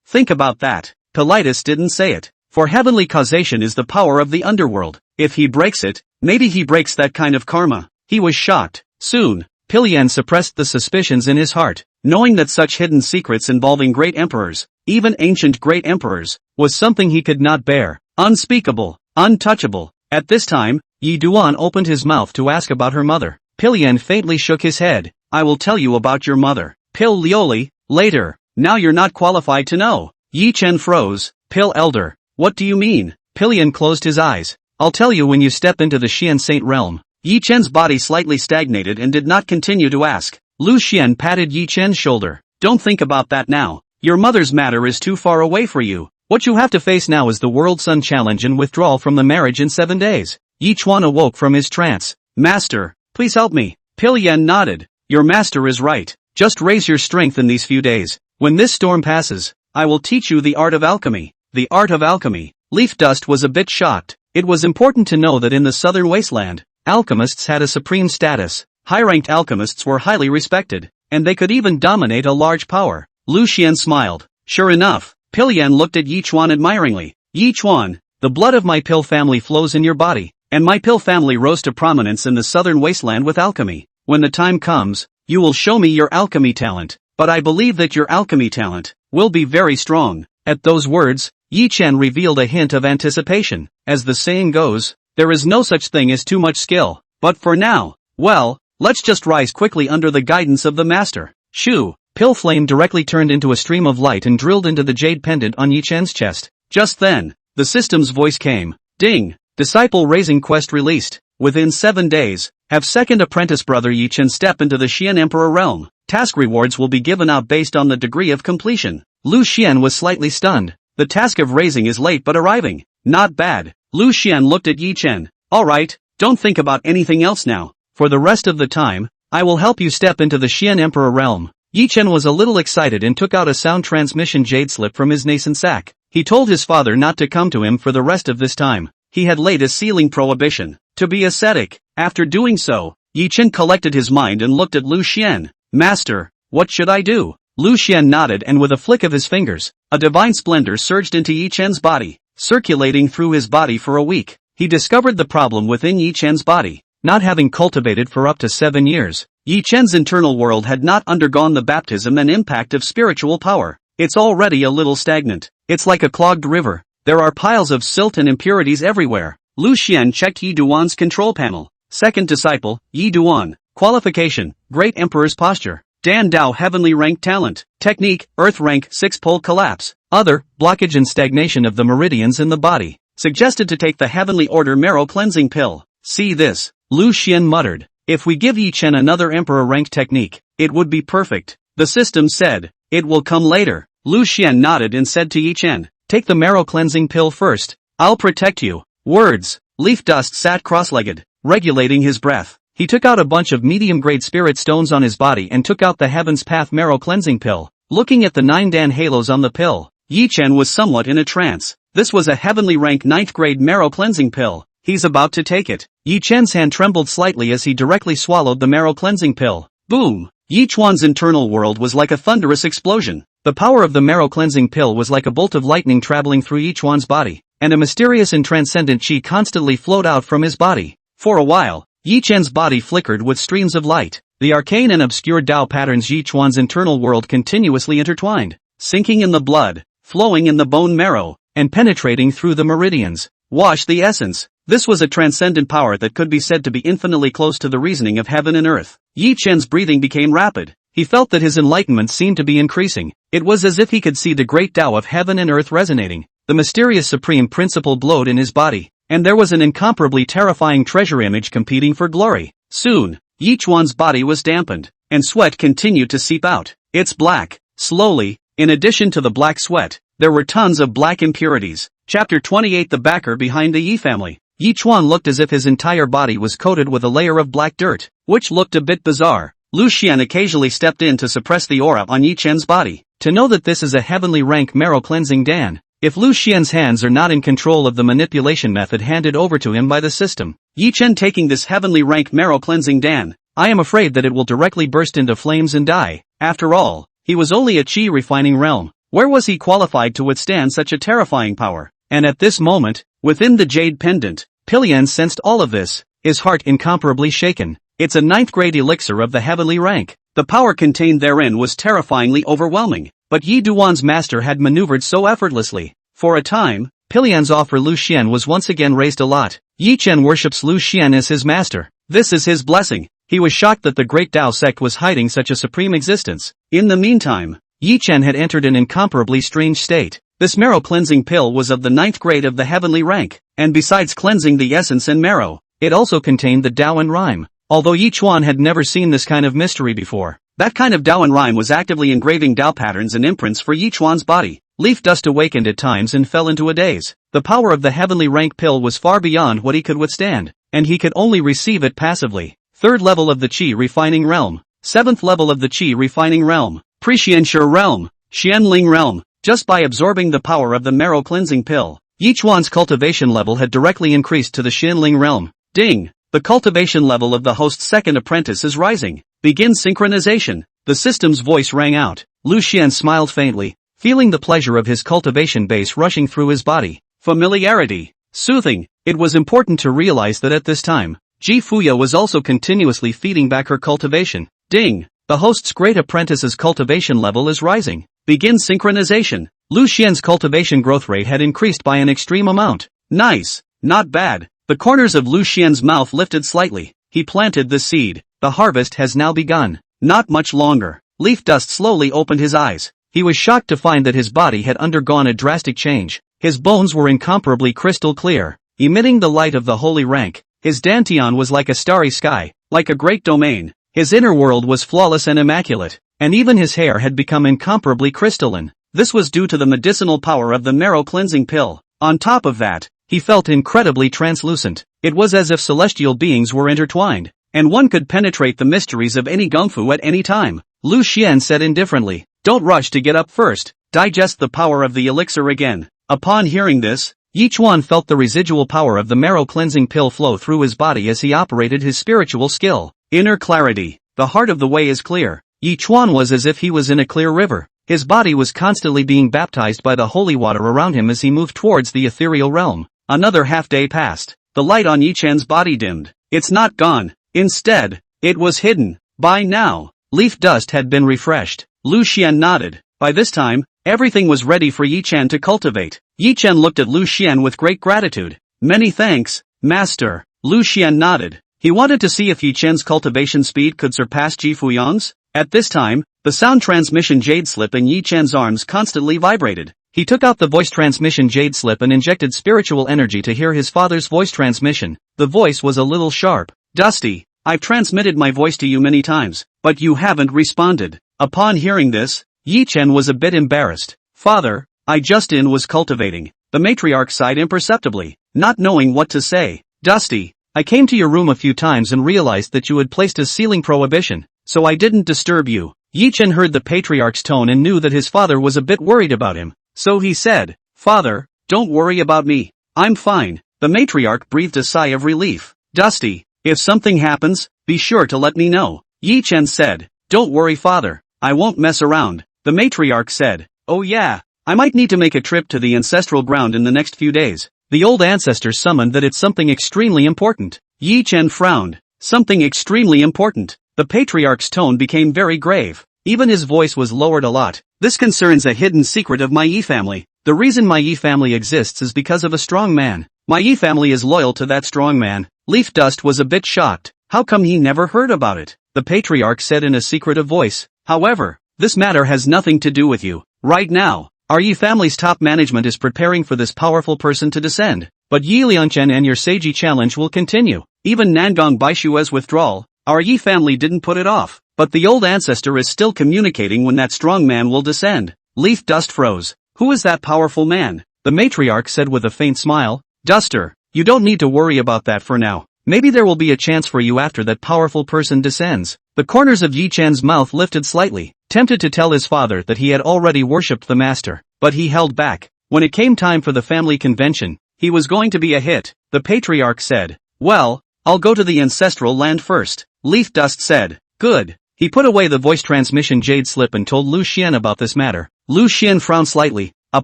Speaker 1: Think about that. Politis didn't say it. For heavenly causation is the power of the underworld. If he breaks it, maybe he breaks that kind of karma. He was shocked. Soon, Pilian suppressed the suspicions in his heart, knowing that such hidden secrets involving great emperors, even ancient great emperors, was something he could not bear. Unspeakable, untouchable. At this time, Yi Duan opened his mouth to ask about her mother. Pilian faintly shook his head. I will tell you about your mother. Pil Lioli, later. Now you're not qualified to know. Yi Chen froze. Pil Elder. What do you mean? Pilian closed his eyes. I'll tell you when you step into the Xian Saint realm. Yi Chen's body slightly stagnated and did not continue to ask. Lu Xian patted Yi Chen's shoulder. Don't think about that now. Your mother's matter is too far away for you. What you have to face now is the World Sun Challenge and withdrawal from the marriage in 7 days. Yi Chuan awoke from his trance. Master, please help me. Pilian nodded. Your master is right. Just raise your strength in these few days. When this storm passes, I will teach you the art of alchemy. The art of alchemy. Leaf Dust was a bit shocked. It was important to know that in the southern wasteland, alchemists had a supreme status. High-ranked alchemists were highly respected, and they could even dominate a large power. Lu Xian smiled. Sure enough, Pilian looked at Yi Chuan admiringly. Yi Chuan, the blood of my Pil family flows in your body, and my Pil family rose to prominence in the southern wasteland with alchemy. When the time comes, you will show me your alchemy talent, but I believe that your alchemy talent will be very strong. At those words, Yi Chen revealed a hint of anticipation. As the saying goes, there is no such thing as too much skill. But for now, well, let's just rise quickly under the guidance of the master. Shoo! Pil flame directly turned into a stream of light and drilled into the jade pendant on Yi Chen's chest. Just then, the system's voice came. Ding! Disciple raising quest released. Within 7 days, have second apprentice brother Yi Chen step into the Xian Emperor realm. Task rewards will be given out based on the degree of completion. Lu Xian was slightly stunned. The task of raising is late but arriving. Not bad. Lu Xian looked at Yi Chen. Alright, don't think about anything else now. For the rest of the time, I will help you step into the Xian Emperor realm. Yi Chen was a little excited and took out a sound transmission jade slip from his nascent sack. He told his father not to come to him for the rest of this time. He had laid a sealing prohibition. To be ascetic. After doing so, Yi Chen collected his mind and looked at Lu Xian. Master, what should I do? Lu Xian nodded and with a flick of his fingers, a divine splendor surged into Yi Chen's body, circulating through his body for a week. He discovered the problem within Yi Chen's body. Not having cultivated for up to 7 years, Yi Chen's internal world had not undergone the baptism and impact of spiritual power. It's already a little stagnant. It's like a clogged river. There are piles of silt and impurities everywhere. Lu Xian checked Yi Duan's control panel. Second disciple, Yi Duan. Qualification, Great Emperor's Posture. Dan Dao Heavenly Rank Talent. Technique, Earth Rank 6 Pole Collapse. Other, blockage and stagnation of the meridians in the body. Suggested to take the Heavenly Order Marrow Cleansing Pill. See this. Lu Xian muttered. If we give Yi Chen another Emperor Rank technique, it would be perfect. The system said. It will come later. Lu Xian nodded and said to Yi Chen. Take the Marrow Cleansing Pill first. I'll protect you. Words. Leaf Dust sat cross-legged, regulating his breath. He took out a bunch of medium-grade spirit stones on his body and took out the Heaven's Path Marrow Cleansing Pill. Looking at the 9 Dan halos on the pill, Yi Chen was somewhat in a trance. This was a Heavenly Rank 9th grade Marrow Cleansing Pill. He's about to take it. Yi Chen's hand trembled slightly as he directly swallowed the Marrow Cleansing Pill. Boom! Yi Chuan's internal world was like a thunderous explosion. The power of the Marrow Cleansing Pill was like a bolt of lightning traveling through Yi Chuan's body, and a mysterious and transcendent qi constantly flowed out from his body. For a while, Yi Chen's body flickered with streams of light. The arcane and obscure Dao patterns Yi Chuan's internal world continuously intertwined, sinking in the blood, flowing in the bone marrow, and penetrating through the meridians. Wash the essence. This was a transcendent power that could be said to be infinitely close to the reasoning of heaven and earth. Yi Chen's breathing became rapid. He felt that his enlightenment seemed to be increasing. It was as if he could see the great Tao of heaven and earth resonating. The mysterious supreme principle glowed in his body, and there was an incomparably terrifying treasure image competing for glory. Soon, Yi Chuan's body was dampened, and sweat continued to seep out. It's black. Slowly, in addition to the black sweat, there were tons of black impurities. Chapter 28. The backer behind the Yi family. Yi Chuan looked as if his entire body was coated with a layer of black dirt, which looked a bit bizarre. Lu Xian occasionally stepped in to suppress the aura on Yi Chen's body. To know that this is a heavenly rank marrow cleansing Dan. If Lu Xian's hands are not in control of the manipulation method handed over to him by the system, Yi Chen taking this heavenly rank marrow cleansing Dan, I am afraid that it will directly burst into flames and die. After all, he was only a qi refining realm. Where was he qualified to withstand such a terrifying power? And at this moment, within the jade pendant, Pilian sensed all of this, his heart incomparably shaken. It's a 9th grade elixir of the heavenly rank. The power contained therein was terrifyingly overwhelming, but Yi Duan's master had maneuvered so effortlessly. For a time, Pilian's offer Lu Xian was once again raised a lot. Yi Chen worships Lu Xian as his master. This is his blessing. He was shocked that the Great Tao sect was hiding such a supreme existence. In the meantime, Yi Chen had entered an incomparably strange state. This marrow cleansing pill was of the 9th grade of the heavenly rank, and besides cleansing the essence and marrow, it also contained the Tao and rhyme. Although Yi Chuan had never seen this kind of mystery before, that kind of Tao and rhyme was actively engraving Tao patterns and imprints for Yi Chuan's body. Leaf Dust awakened at times and fell into a daze. The power of the heavenly rank pill was far beyond what he could withstand, and he could only receive it passively. 3rd level of the Qi refining realm. 7th level of the Qi refining realm. Pre-Xianxue realm. Xianling realm. Just by absorbing the power of the marrow cleansing pill, Yi Chuan's cultivation level had directly increased to the Xianling realm. Ding! The cultivation level of the host's second apprentice is rising. Begin synchronization. The system's voice rang out. Lu Xian smiled faintly, feeling the pleasure of his cultivation base rushing through his body. Familiarity. Soothing. It was important to realize that at this time, Ji Fuya was also continuously feeding back her cultivation. Ding! The host's great apprentice's cultivation level is rising. Begin synchronization. Lu Xian's cultivation growth rate had increased by an extreme amount. Nice. Not bad. The corners of Lu Xian's mouth lifted slightly. He planted the seed. The harvest has now begun. Not much longer. Leaf Dust slowly opened his eyes. He was shocked to find that his body had undergone a drastic change. His bones were incomparably crystal clear, emitting the light of the holy rank. His dantian was like a starry sky, like a great domain. His inner world was flawless and immaculate, and even his hair had become incomparably crystalline. This was due to the medicinal power of the marrow cleansing pill. On top of that, he felt incredibly translucent. It was as if celestial beings were intertwined, and one could penetrate the mysteries of any gungfu at any time. Lu Xian said indifferently, "Don't rush to get up first. Digest the power of the elixir again." Upon hearing this, Yi Chuan felt the residual power of the marrow cleansing pill flow through his body as he operated his spiritual skill. Inner clarity. The heart of the way is clear. Yi Chuan was as if he was in a clear river. His body was constantly being baptized by the holy water around him as he moved towards the ethereal realm. Another half-day passed. The light on Yi Chen's body dimmed. It's not gone. Instead, it was hidden. By now, Leaf Dust had been refreshed. Lu Xian nodded. By this time, everything was ready for Yi Chen to cultivate. Yi Chen looked at Lu Xian with great gratitude. "Many thanks, Master." Lu Xian nodded. He wanted to see if Yi Chen's cultivation speed could surpass Ji Fuyang's. At this time, the sound transmission jade slip in Yi Chen's arms constantly vibrated. He took out the voice transmission jade slip and injected spiritual energy to hear his father's voice transmission. The voice was a little sharp. "Dusty, I've transmitted my voice to you many times, but you haven't responded." Upon hearing this, Yi Chen was a bit embarrassed. "Father, I just was cultivating." The matriarch sighed imperceptibly, not knowing what to say. "Dusty, I came to your room a few times and realized that you had placed a ceiling prohibition, so I didn't disturb you." Yi Chen heard the patriarch's tone and knew that his father was a bit worried about him. So he said, "Father, don't worry about me. I'm fine." The matriarch breathed a sigh of relief. "Dusty, if something happens, be sure to let me know." Yi Chen said, "Don't worry, father. I won't mess around." The matriarch said, "Oh yeah, I might need to make a trip to the ancestral ground in the next few days. The old ancestor summoned that it's something extremely important." Yi Chen frowned. "Something extremely important." The patriarch's tone became very grave. Even his voice was lowered a lot. "This concerns a hidden secret of my Yi family. The reason my Yi family exists is because of a strong man. My Yi family is loyal to that strong man." Leaf Dust was a bit shocked. How come he never heard about it? The patriarch said in a secretive voice. "However, this matter has nothing to do with you. Right now, our Yi family's top management is preparing for this powerful person to descend. But Yi Liangchen and your Seiji challenge will continue. Even Nangong Baishue's withdrawal, our Yi family didn't put it off. But the old ancestor is still communicating when that strong man will descend." Leaf Dust froze. "Who is that powerful man?" The matriarch said with a faint smile. "Duster, you don't need to worry about that for now. Maybe there will be a chance for you after that powerful person descends." The corners of Yi Chen's mouth lifted slightly, tempted to tell his father that he had already worshipped the master, but he held back. When it came time for the family convention, he was going to be a hit. The patriarch said, "Well, I'll go to the ancestral land first." Leaf Dust said, "Good." He put away the voice transmission jade slip and told Lu Xian about this matter. Lu Xian frowned slightly. A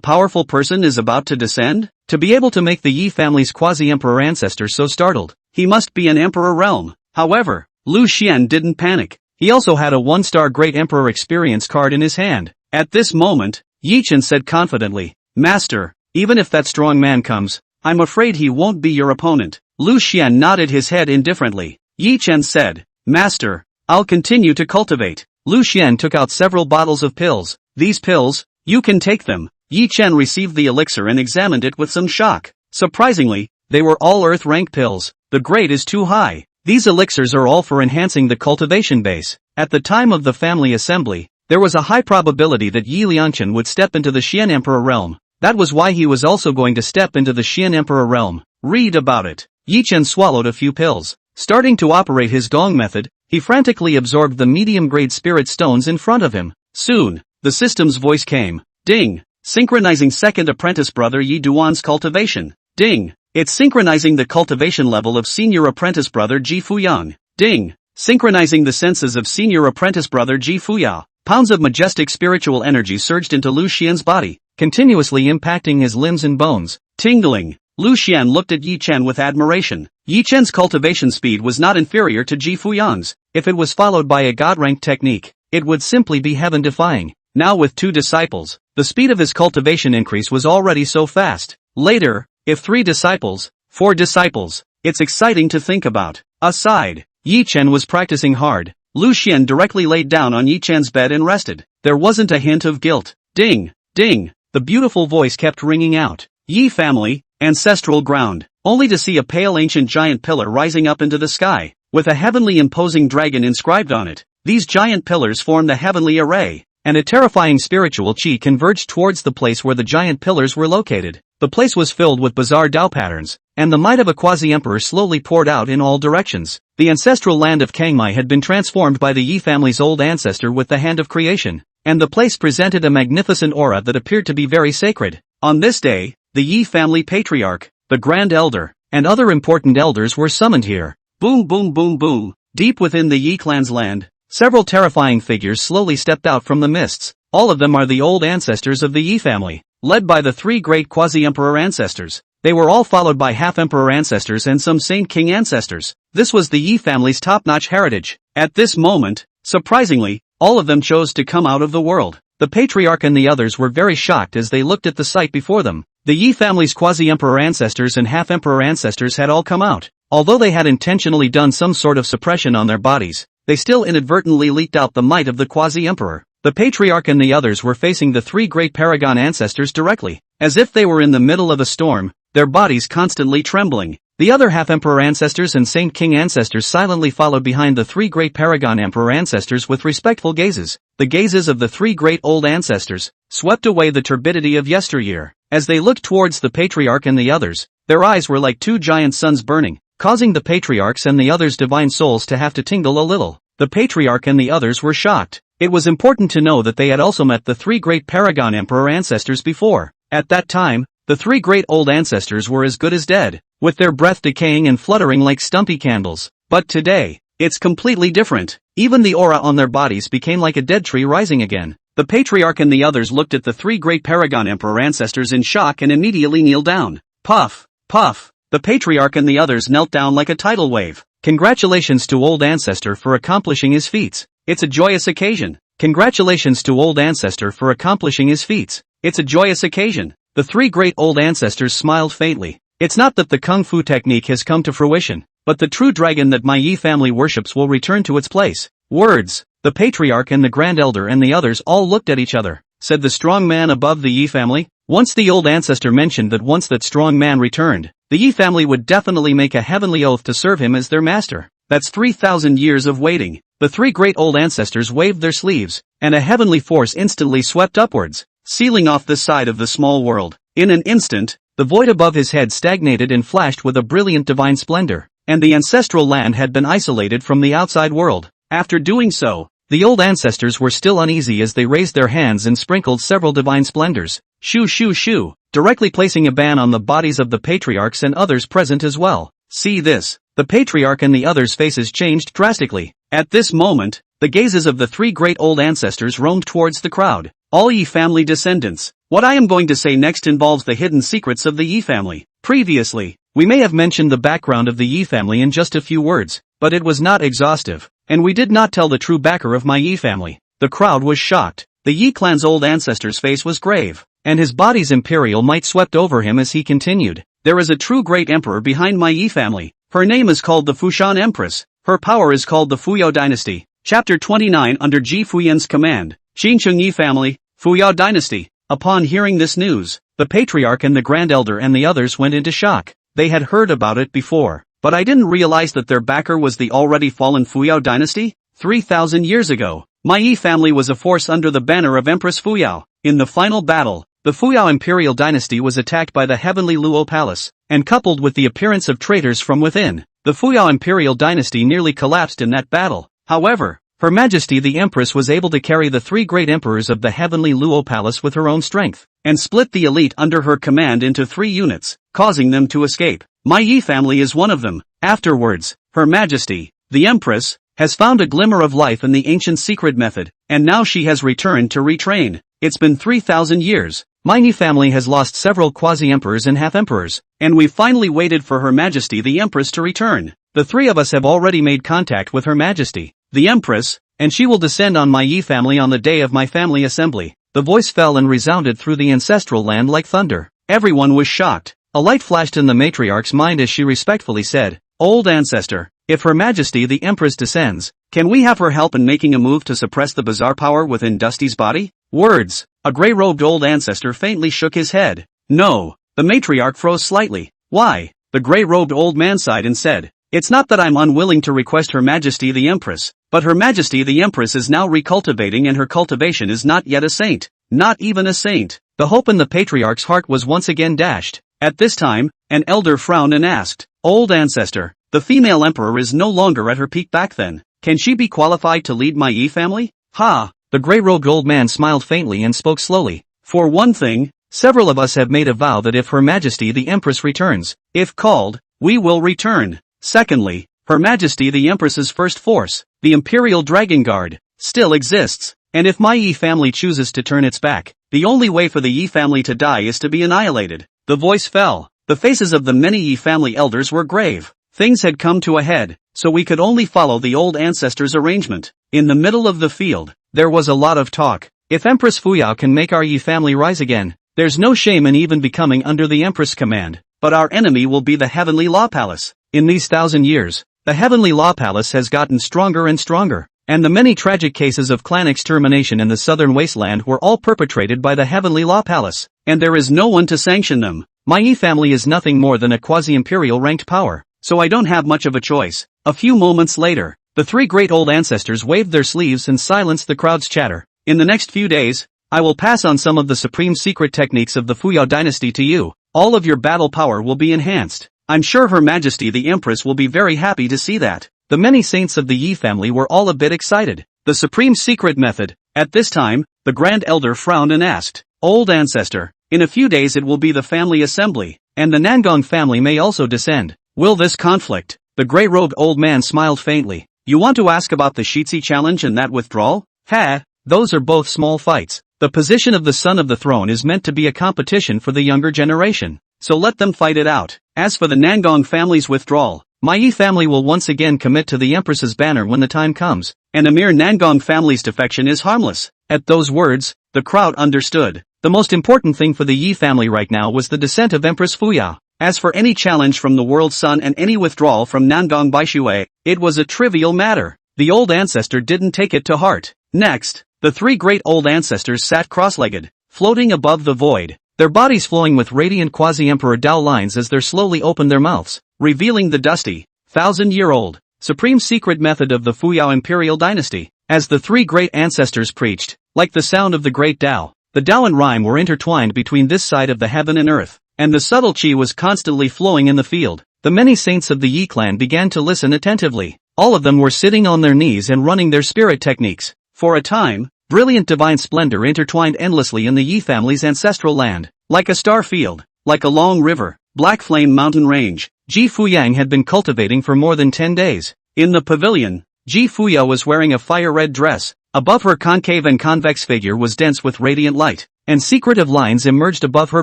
Speaker 1: powerful person is about to descend? To be able to make the Yi family's quasi-emperor ancestor so startled, he must be an emperor realm. However, Lu Xian didn't panic. He also had a one-star Great Emperor experience card in his hand. At this moment, Yi Chen said confidently, "Master, even if that strong man comes, I'm afraid he won't be your opponent." Lu Xian nodded his head indifferently. Yi Chen said, Master, I'll continue to cultivate. Lu Xian took out several bottles of pills. These pills, you can take them. Yi Chen received the elixir and examined it with some shock. Surprisingly, they were all earth rank pills. The grade is too high. These elixirs are all for enhancing the cultivation base. At the time of the family assembly, there was a high probability that Yi Liangchen would step into the Xian Emperor realm. That was why he was also going to step into the Xian Emperor realm. Read about it. Yi Chen swallowed a few pills. Starting to operate his gong method, he frantically absorbed the medium-grade spirit stones in front of him. Soon, the system's voice came. Ding! Synchronizing second apprentice brother Yi Duan's cultivation. Ding! It's synchronizing the cultivation level of senior apprentice brother Ji Fuyang. Ding! Synchronizing the senses of senior apprentice brother Ji Fuyao. Pounds of majestic spiritual energy surged into Lu Xian's body, continuously impacting his limbs and bones. Tingling. Lu Xian looked at Yi Chen with admiration. Yi Chen's cultivation speed was not inferior to Ji Fuyang's. If it was followed by a god-ranked technique, it would simply be heaven-defying. Now with 2 disciples, the speed of his cultivation increase was already so fast. Later, if 3 disciples, 4 disciples, it's exciting to think about. Aside, Yi Chen was practicing hard. Lu Xian directly laid down on Yi Chen's bed and rested. There wasn't a hint of guilt. Ding! Ding! The beautiful voice kept ringing out. Yi family, ancestral ground, only to see a pale ancient giant pillar rising up into the sky, with a heavenly imposing dragon inscribed on it. These giant pillars formed the heavenly array, and a terrifying spiritual chi converged towards the place where the giant pillars were located. The place was filled with bizarre Dao patterns, and the might of a quasi-emperor slowly poured out in all directions. The ancestral land of Kangmai had been transformed by the Yi family's old ancestor with the hand of creation, and the place presented a magnificent aura that appeared to be very sacred. On this day, the Yi family patriarch, the Grand Elder, and other important elders were summoned here. Boom boom boom boom. Deep within the Yi clan's land, several terrifying figures slowly stepped out from the mists. All of them are the old ancestors of the Yi family, led by the 3 great quasi-emperor ancestors. They were all followed by half-emperor ancestors and some Saint King ancestors. This was the Yi family's top-notch heritage. At this moment, surprisingly, all of them chose to come out of the world. The patriarch and the others were very shocked as they looked at the sight before them. The Yi family's quasi-emperor ancestors and half-emperor ancestors had all come out. Although they had intentionally done some sort of suppression on their bodies, they still inadvertently leaked out the might of the quasi-emperor. The patriarch and the others were facing the 3 great paragon ancestors directly, as if they were in the middle of a storm, their bodies constantly trembling. The other half-emperor ancestors and Saint King ancestors silently followed behind the 3 great paragon emperor ancestors with respectful gazes. The gazes of the 3 great old ancestors swept away the turbidity of yesteryear. As they looked towards the patriarch and the others, their eyes were like 2 giant suns burning, causing the patriarch's and the others' divine souls to have to tingle a little. The patriarch and the others were shocked. It was important to know that they had also met the 3 great paragon emperor ancestors before. At that time, the 3 great old ancestors were as good as dead, with their breath decaying and fluttering like stumpy candles. But today, it's completely different. Even the aura on their bodies became like a dead tree rising again. The patriarch and the others looked at the 3 great paragon emperor ancestors in shock and immediately kneeled down. Puff, puff. The patriarch and the others knelt down like a tidal wave. Congratulations to old ancestor for accomplishing his feats. It's a joyous occasion. Congratulations to old ancestor for accomplishing his feats. It's a joyous occasion. The 3 great old ancestors smiled faintly. It's not that the kung fu technique has come to fruition, but the true dragon that my Yi family worships will return to its place. Words. The patriarch and the grand elder and the others all looked at each other. Said the strong man above the Yi family. Once the old ancestor mentioned that once that strong man returned, the Yi family would definitely make a heavenly oath to serve him as their master. That's 3,000 years of waiting. The 3 great old ancestors waved their sleeves, and a heavenly force instantly swept upwards, sealing off the side of the small world. In an instant, the void above his head stagnated and flashed with a brilliant divine splendor, and the ancestral land had been isolated from the outside world. After doing so, the old ancestors were still uneasy as they raised their hands and sprinkled several divine splendors. Shoo shoo shoo, directly placing a ban on the bodies of the patriarchs and others present as well. See this. The patriarch and the others' faces changed drastically. At this moment, the gazes of the 3 great old ancestors roamed towards the crowd. All Yi family descendants. What I am going to say next involves the hidden secrets of the Yi family. Previously, we may have mentioned the background of the Yi family in just a few words, but it was not exhaustive, and we did not tell the true backer of my Yi family. The crowd was shocked. The Yi clan's old ancestor's face was grave, and his body's imperial might swept over him as he continued. There is a true great emperor behind my Yi family. Her name is called the Fushan Empress. Her power is called the Fuyao Dynasty. Chapter 29 under Ji Fuyan's command. Qin Chengyi family, Fuyao Dynasty. Upon hearing this news, the patriarch and the grand elder and the others went into shock. They had heard about it before, but I didn't realize that their backer was the already fallen Fuyao Dynasty. 3,000 years ago, my Yi family was a force under the banner of Empress Fuyao. In the final battle, the Fuyao Imperial Dynasty was attacked by the heavenly Luo Palace, and coupled with the appearance of traitors from within, the Fuyao Imperial Dynasty nearly collapsed in that battle. However, Her Majesty the Empress was able to carry the three great emperors of the heavenly Luo Palace with her own strength, and split the elite under her command into 3 units, causing them to escape. My Yi family is one of them. Afterwards, Her Majesty, the Empress, has found a glimmer of life in the ancient secret method, and now she has returned to retrain. It's been 3,000 years. My Yi family has lost several quasi-emperors and half-emperors, and we've finally waited for Her Majesty the Empress to return. The 3 of us have already made contact with Her Majesty, the Empress, and she will descend on my Yi family on the day of my family assembly. The voice fell and resounded through the ancestral land like thunder. Everyone was shocked. A light flashed in the matriarch's mind as she respectfully said, "Old ancestor, if Her Majesty the Empress descends, can we have her help in making a move to suppress the bizarre power within Dusty's body?" Words. A gray-robed old ancestor faintly shook his head. No. The matriarch froze slightly. Why? The gray-robed old man sighed and said, "It's not that I'm unwilling to request Her Majesty the Empress, but Her Majesty the Empress is now recultivating and her cultivation is not yet a saint. Not even a saint." The hope in the patriarch's heart was once again dashed. At this time, an elder frowned and asked, "Old ancestor, the female emperor is no longer at her peak back then. Can she be qualified to lead my Yi family?" "Ha!" The gray-robed old man smiled faintly and spoke slowly. "For one thing, several of us have made a vow that if Her Majesty the Empress returns, if called, we will return. Secondly, Her Majesty the Empress's first force, the Imperial Dragon Guard, still exists, and if my Yi family chooses to turn its back, the only way for the Yi family to die is to be annihilated." The voice fell. The faces of the many Yi family elders were grave. Things had come to a head, so we could only follow the old ancestor's arrangement. In the middle of the field, there was a lot of talk. If Empress Fuyao can make our Yi family rise again, there's no shame in even becoming under the Empress' command, but our enemy will be the Heavenly Law Palace. In these 1,000 years, the Heavenly Law Palace has gotten stronger and stronger, and the many tragic cases of clan extermination in the southern wasteland were all perpetrated by the Heavenly Law Palace, and there is no one to sanction them. My Yi family is nothing more than a quasi-imperial ranked power, so I don't have much of a choice. A few moments later, the 3 great old ancestors waved their sleeves and silenced the crowd's chatter. "In the next few days, I will pass on some of the supreme secret techniques of the Fuyao dynasty to you. All of your battle power will be enhanced. I'm sure Her Majesty the Empress will be very happy to see that." The many saints of the Yi family were all a bit excited. The supreme secret method. At this time, the grand elder frowned and asked, "Old ancestor, in a few days it will be the family assembly, and the Nangong family may also descend. Will this conflict?" The gray-robed old man smiled faintly. "You want to ask about the Shitsi challenge and that withdrawal? Ha! Those are both small fights. The position of the son of the throne is meant to be a competition for the younger generation, so let them fight it out. As for the Nangong family's withdrawal, my Yi family will once again commit to the Empress's banner when the time comes, and a mere Nangong family's defection is harmless." At those words, the crowd understood. The most important thing for the Yi family right now was the descent of Empress Fuyao. As for any challenge from the World Sun and any withdrawal from Nangong Baishui, it was a trivial matter. The old ancestor didn't take it to heart. Next, the 3 great old ancestors sat cross-legged, floating above the void, their bodies flowing with radiant quasi-emperor Dao lines as they slowly opened their mouths, revealing the dusty, 1,000-year-old, supreme secret method of the Fuyao Imperial Dynasty. As the 3 great ancestors preached, like the sound of the great Dao, the Dao and rhyme were intertwined between this side of the heaven and earth, and the subtle qi was constantly flowing in the field. The many saints of the Yi clan began to listen attentively. All of them were sitting on their knees and running their spirit techniques. For a time, brilliant divine splendor intertwined endlessly in the Yi family's ancestral land, like a star field, like a long river, black flame mountain range. Ji Fuyang had been cultivating for more than 10 days. In the pavilion, Ji Fuyao was wearing a fire-red dress. Above her concave and convex figure was dense with radiant light, and secretive lines emerged above her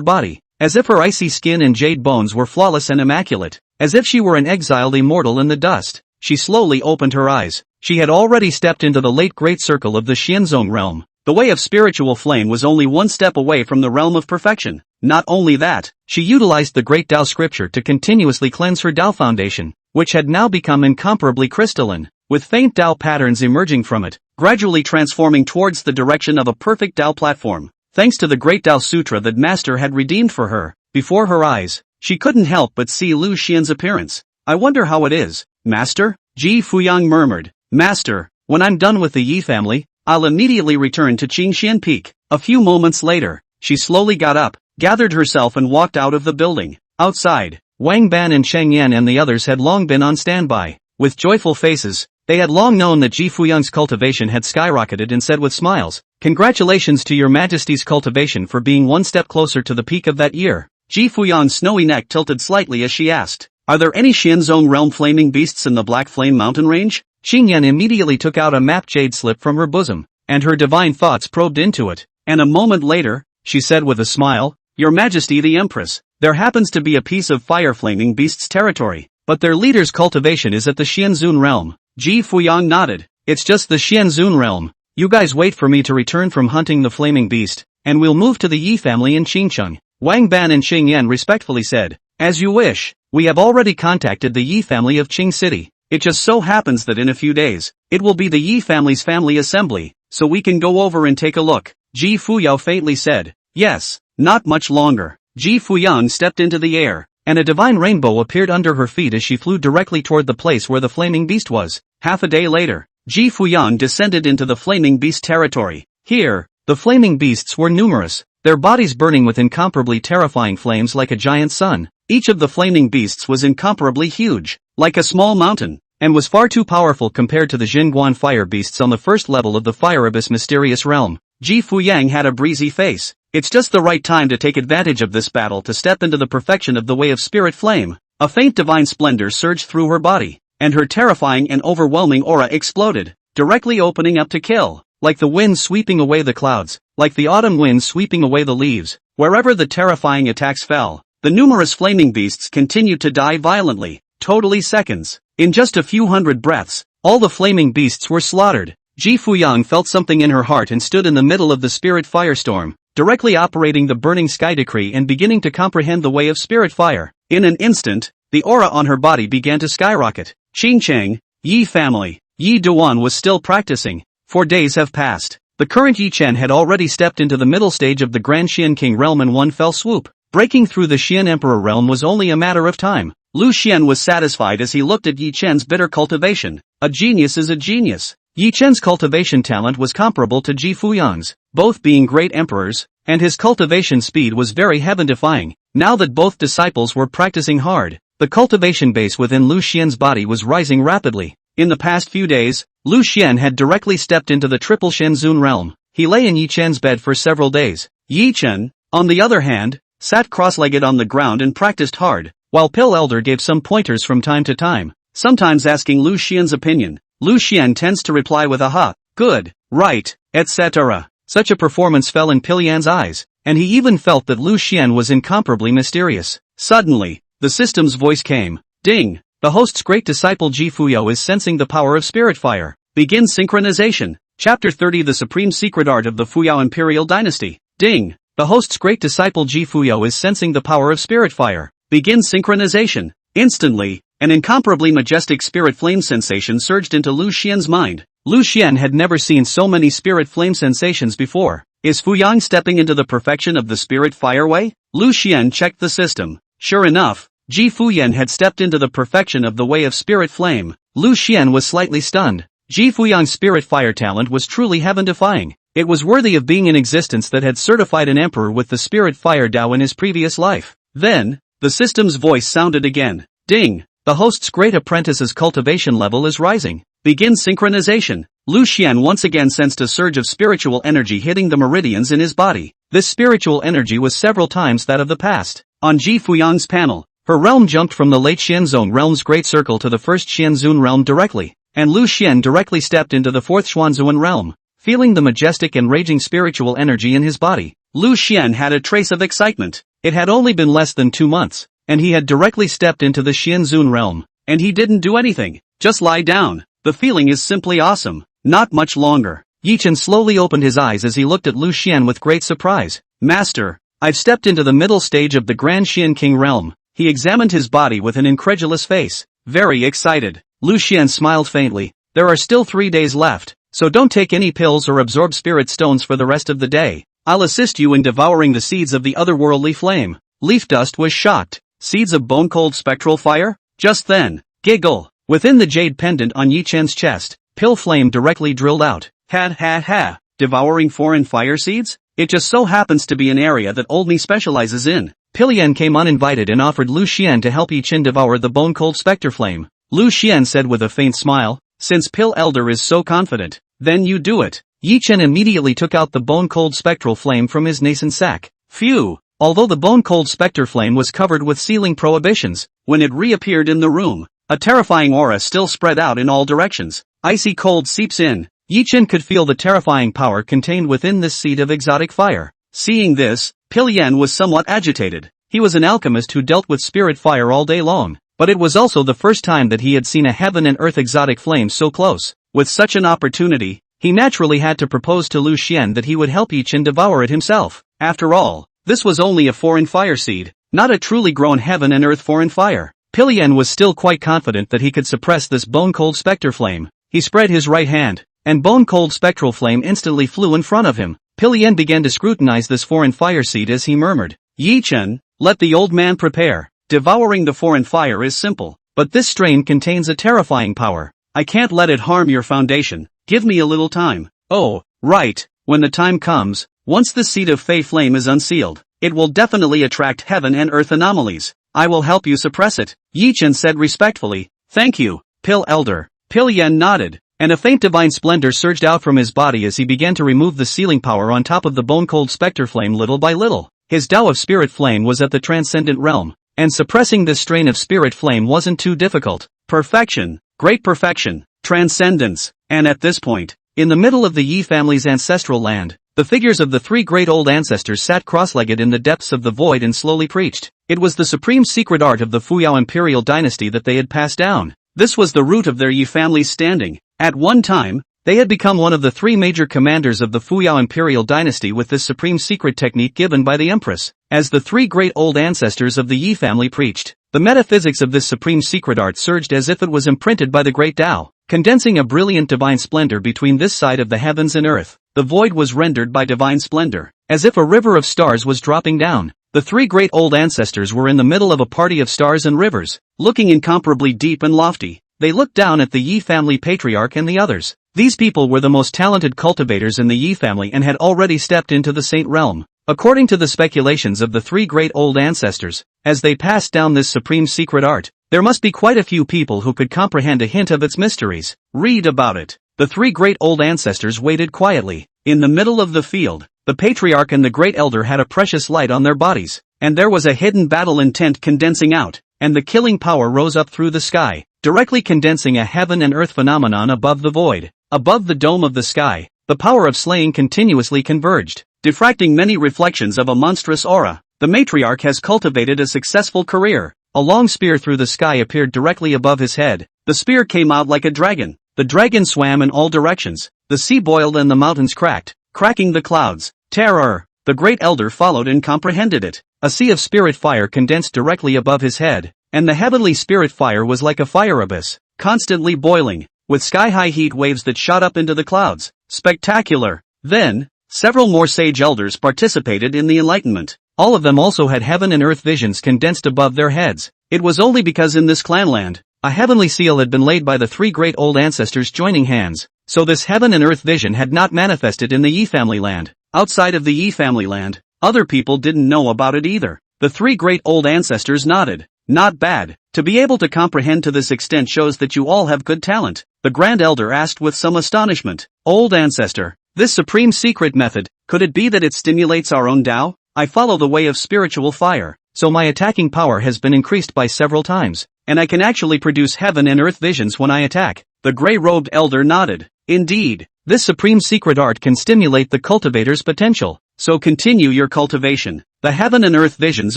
Speaker 1: body, as if her icy skin and jade bones were flawless and immaculate, as if she were an exiled immortal in the dust. She slowly opened her eyes. She had already stepped into the late great circle of the Xianzong realm. The way of spiritual flame was only one step away from the realm of perfection. Not only that, she utilized the great Tao scripture to continuously cleanse her Tao foundation. which had now become incomparably crystalline, with faint Tao patterns emerging from it, gradually transforming towards the direction of a perfect Tao platform. Thanks to the great Tao Sutra that Master had redeemed for her, before her eyes, she couldn't help but see Lu Xian's appearance. I wonder how it is, Master? Ji Fuyang murmured. Master, when I'm done with the Yi family, I'll immediately return to Qingxian Peak. A few moments later, she slowly got up, gathered herself and walked out of the building. Outside, Wang Ban and Cheng Yan and the others had long been on standby. With joyful faces, they had long known that Ji Fuyang's cultivation had skyrocketed and said with smiles, "Congratulations to your Majesty's cultivation for being one step closer to the peak of that year." Ji Fuyang's snowy neck tilted slightly as she asked, "Are there any Xianzong realm flaming beasts in the Black Flame Mountain range?" Cheng Yan immediately took out a map jade slip from her bosom, and her divine thoughts probed into it. And a moment later, she said with a smile, "Your Majesty the Empress, there happens to be a piece of fire flaming beasts territory, but their leader's cultivation is at the Xianzun realm." Ji Fuyang nodded. "It's just the Xianzun realm. You guys wait for me to return from hunting the flaming beast, and we'll move to the Yi family in Qingcheng." Wang Ban and Cheng Yan respectfully said, "As you wish. We have already contacted the Yi family of Qing City. It just so happens that in a few days, it will be the Yi family's family assembly, so we can go over and take a look." Ji Fuyao faintly said, "Yes, not much longer." Ji Fuyang stepped into the air, and a divine rainbow appeared under her feet as she flew directly toward the place where the flaming beast was. Half a day later, Ji Fuyang descended into the flaming beast territory. Here, the flaming beasts were numerous, their bodies burning with incomparably terrifying flames like a giant sun. Each of the flaming beasts was incomparably huge, like a small mountain, and was far too powerful compared to the Jingguan fire beasts on the first level of the Fire Abyss mysterious realm. Ji Fuyang had a breezy face. "It's just the right time to take advantage of this battle to step into the perfection of the way of spirit flame." A faint divine splendor surged through her body, and her terrifying and overwhelming aura exploded, directly opening up to kill. Like the wind sweeping away the clouds, like the autumn wind sweeping away the leaves, wherever the terrifying attacks fell, the numerous flaming beasts continued to die violently, totally seconds. In just a few hundred breaths, all the flaming beasts were slaughtered. Ji Fuyang felt something in her heart and stood in the middle of the spirit firestorm, directly operating the burning sky decree and beginning to comprehend the way of spirit fire. In an instant, the aura on her body began to skyrocket. Qingcheng, Yi family. Yi Duan was still practicing. 4 days have passed. The current Yi Chen had already stepped into the middle stage of the Grand Xian King realm in one fell swoop. Breaking through the Xian Emperor realm was only a matter of time. Lu Xian was satisfied as he looked at Yi Chen's bitter cultivation. A genius is a genius. Yi Chen's cultivation talent was comparable to Ji Fuyang's, both being great emperors, and his cultivation speed was very heaven-defying. Now that both disciples were practicing hard, the cultivation base within Lu Xian's body was rising rapidly. In the past few days, Lu Xian had directly stepped into the triple Shenzun realm. He lay in Yi Chen's bed for several days. Yi Chen, on the other hand, sat cross-legged on the ground and practiced hard, while Pill Elder gave some pointers from time to time, sometimes asking Lu Xian's opinion. Lu Xian tends to reply with a "ha, good, right, etc." Such a performance fell in Pilyan's eyes, and he even felt that Lu Xian was incomparably mysterious. Suddenly, the system's voice came. Ding! The host's great disciple Ji Fuyao is sensing the power of spirit fire. Begin synchronization. Chapter 30 The Supreme Secret Art of the Fuyao Imperial Dynasty. Ding! The host's great disciple Ji Fuyao is sensing the power of spirit fire. Begin synchronization. Instantly, an incomparably majestic spirit flame sensation surged into Lu Xian's mind. Lu Xian had never seen so many spirit flame sensations before. Is Fuyang stepping into the perfection of the spirit fire way? Lu Xian checked the system. Sure enough, Ji Fuyan had stepped into the perfection of the way of spirit flame. Lu Xian was slightly stunned. Ji Fuyang's spirit fire talent was truly heaven-defying. It was worthy of being an existence that had certified an emperor with the spirit fire Dao in his previous life. Then, the system's voice sounded again. Ding! The host's great apprentice's cultivation level is rising. Begin synchronization. Lu Xian once again sensed a surge of spiritual energy hitting the meridians in his body. This spiritual energy was several times that of the past. On Ji Fuyang's panel, her realm jumped from the late Xianzong realm's great circle to the first Xianzun realm directly, and Lu Xian directly stepped into the fourth Xuanzuan realm. Feeling the majestic and raging spiritual energy in his body, Lu Xian had a trace of excitement. It had only been less than 2 months, and he had directly stepped into the Xianzun realm. And he didn't do anything, just lie down. The feeling is simply awesome. Not much longer. Yi Chen slowly opened his eyes as he looked at Lu Xian with great surprise. Master, I've stepped into the middle stage of the Grand Xian King realm. He examined his body with an incredulous face. very excited. Lu Xian smiled faintly. There are still 3 days left, so don't take any pills or absorb spirit stones for the rest of the day. I'll assist you in devouring the seeds of the otherworldly flame. Leaf Dust was shocked. Seeds of bone-cold spectral fire? Just then, giggle. Within the jade pendant on Yi Chen's chest, pill flame directly drilled out. Ha. Devouring foreign fire seeds? It just so happens to be an area that Old Me specializes in. Pillian came uninvited and offered Lu Xian to help Yi Chen devour the bone-cold spectre flame. Lu Xian said with a faint smile, since Pill Elder is so confident, then you do it. Yi Chen immediately took out the bone-cold spectral flame from his nascent sack. Phew! Although the bone-cold spectre flame was covered with sealing prohibitions, when it reappeared in the room, a terrifying aura still spread out in all directions. Icy cold seeps in. Yi Chen could feel the terrifying power contained within this seed of exotic fire. Seeing this, Pillian was somewhat agitated. He was an alchemist who dealt with spirit fire all day long, but it was also the first time that he had seen a heaven and earth exotic flame so close. With such an opportunity, he naturally had to propose to Lu Xian that he would help Yi Chen devour it himself. After all, this was only a foreign fire seed, not a truly grown heaven and earth foreign fire. Pillian was still quite confident that he could suppress this bone-cold spectre flame. He spread his right hand, and bone-cold spectral flame instantly flew in front of him. Pillian began to scrutinize this foreign fire seed as he murmured, Yi Chen, let the old man prepare. Devouring the foreign fire is simple, but this strain contains a terrifying power. I can't let it harm your foundation. Give me a little time. Oh, right, when the time comes, once the seed of Fey Flame is unsealed, it will definitely attract heaven and earth anomalies. I will help you suppress it. Yi Chen said respectfully. Thank you, Pill Elder. Pillian nodded, and a faint divine splendor surged out from his body as he began to remove the sealing power on top of the bone-cold spectre flame little by little. His Tao of spirit flame was at the transcendent realm, and suppressing this strain of spirit flame wasn't too difficult. Perfection, great perfection, transcendence, and at this point, in the middle of the Yi family's ancestral land, the figures of the 3 great old ancestors sat cross-legged in the depths of the void and slowly preached. It was the supreme secret art of the Fuyao Imperial dynasty that they had passed down. This was the root of their Yi family's standing. At one time, they had become one of the 3 major commanders of the Fuyao Imperial dynasty with this supreme secret technique given by the Empress. As the 3 great old ancestors of the Yi family preached, the metaphysics of this supreme secret art surged as if it was imprinted by the great Tao, condensing a brilliant divine splendor between this side of the heavens and earth. The void was rendered by divine splendor, as if a river of stars was dropping down. The 3 great old ancestors were in the middle of a party of stars and rivers, looking incomparably deep and lofty. They looked down at the Yi family patriarch and the others. These people were the most talented cultivators in the Yi family and had already stepped into the saint realm. According to the speculations of the 3 great old ancestors, as they passed down this supreme secret art, there must be quite a few people who could comprehend a hint of its mysteries. Read about it. The 3 great old ancestors waited quietly. In the middle of the field, the patriarch and the great elder had a precious light on their bodies, and there was a hidden battle intent condensing out, and the killing power rose up through the sky, directly condensing a heaven and earth phenomenon above the void. Above the dome of the sky, the power of slaying continuously converged, diffracting many reflections of a monstrous aura. The matriarch has cultivated a successful career. A long spear through the sky appeared directly above his head. The spear came out like a dragon. The dragon swam in all directions. The sea boiled and the mountains cracked, cracking the clouds. Terror! The great elder followed and comprehended it. A sea of spirit fire condensed directly above his head, and the heavenly spirit fire was like a fire abyss, constantly boiling, with sky-high heat waves that shot up into the clouds. Spectacular! Then, several more sage elders participated in the enlightenment. All of them also had heaven and earth visions condensed above their heads. It was only because in this clanland, a heavenly seal had been laid by the 3 great old ancestors joining hands, so this heaven and earth vision had not manifested in the Yi family land. Outside of the Yi family land, other people didn't know about it either. The 3 great old ancestors nodded. Not bad. To be able to comprehend to this extent shows that you all have good talent. The grand elder asked with some astonishment. Old ancestor, this supreme secret method, could it be that it stimulates our own Tao? I follow the way of spiritual fire, so my attacking power has been increased by several times, and I can actually produce heaven and earth visions when I attack. The gray-robed elder nodded. Indeed, this supreme secret art can stimulate the cultivator's potential, so continue your cultivation. The heaven and earth visions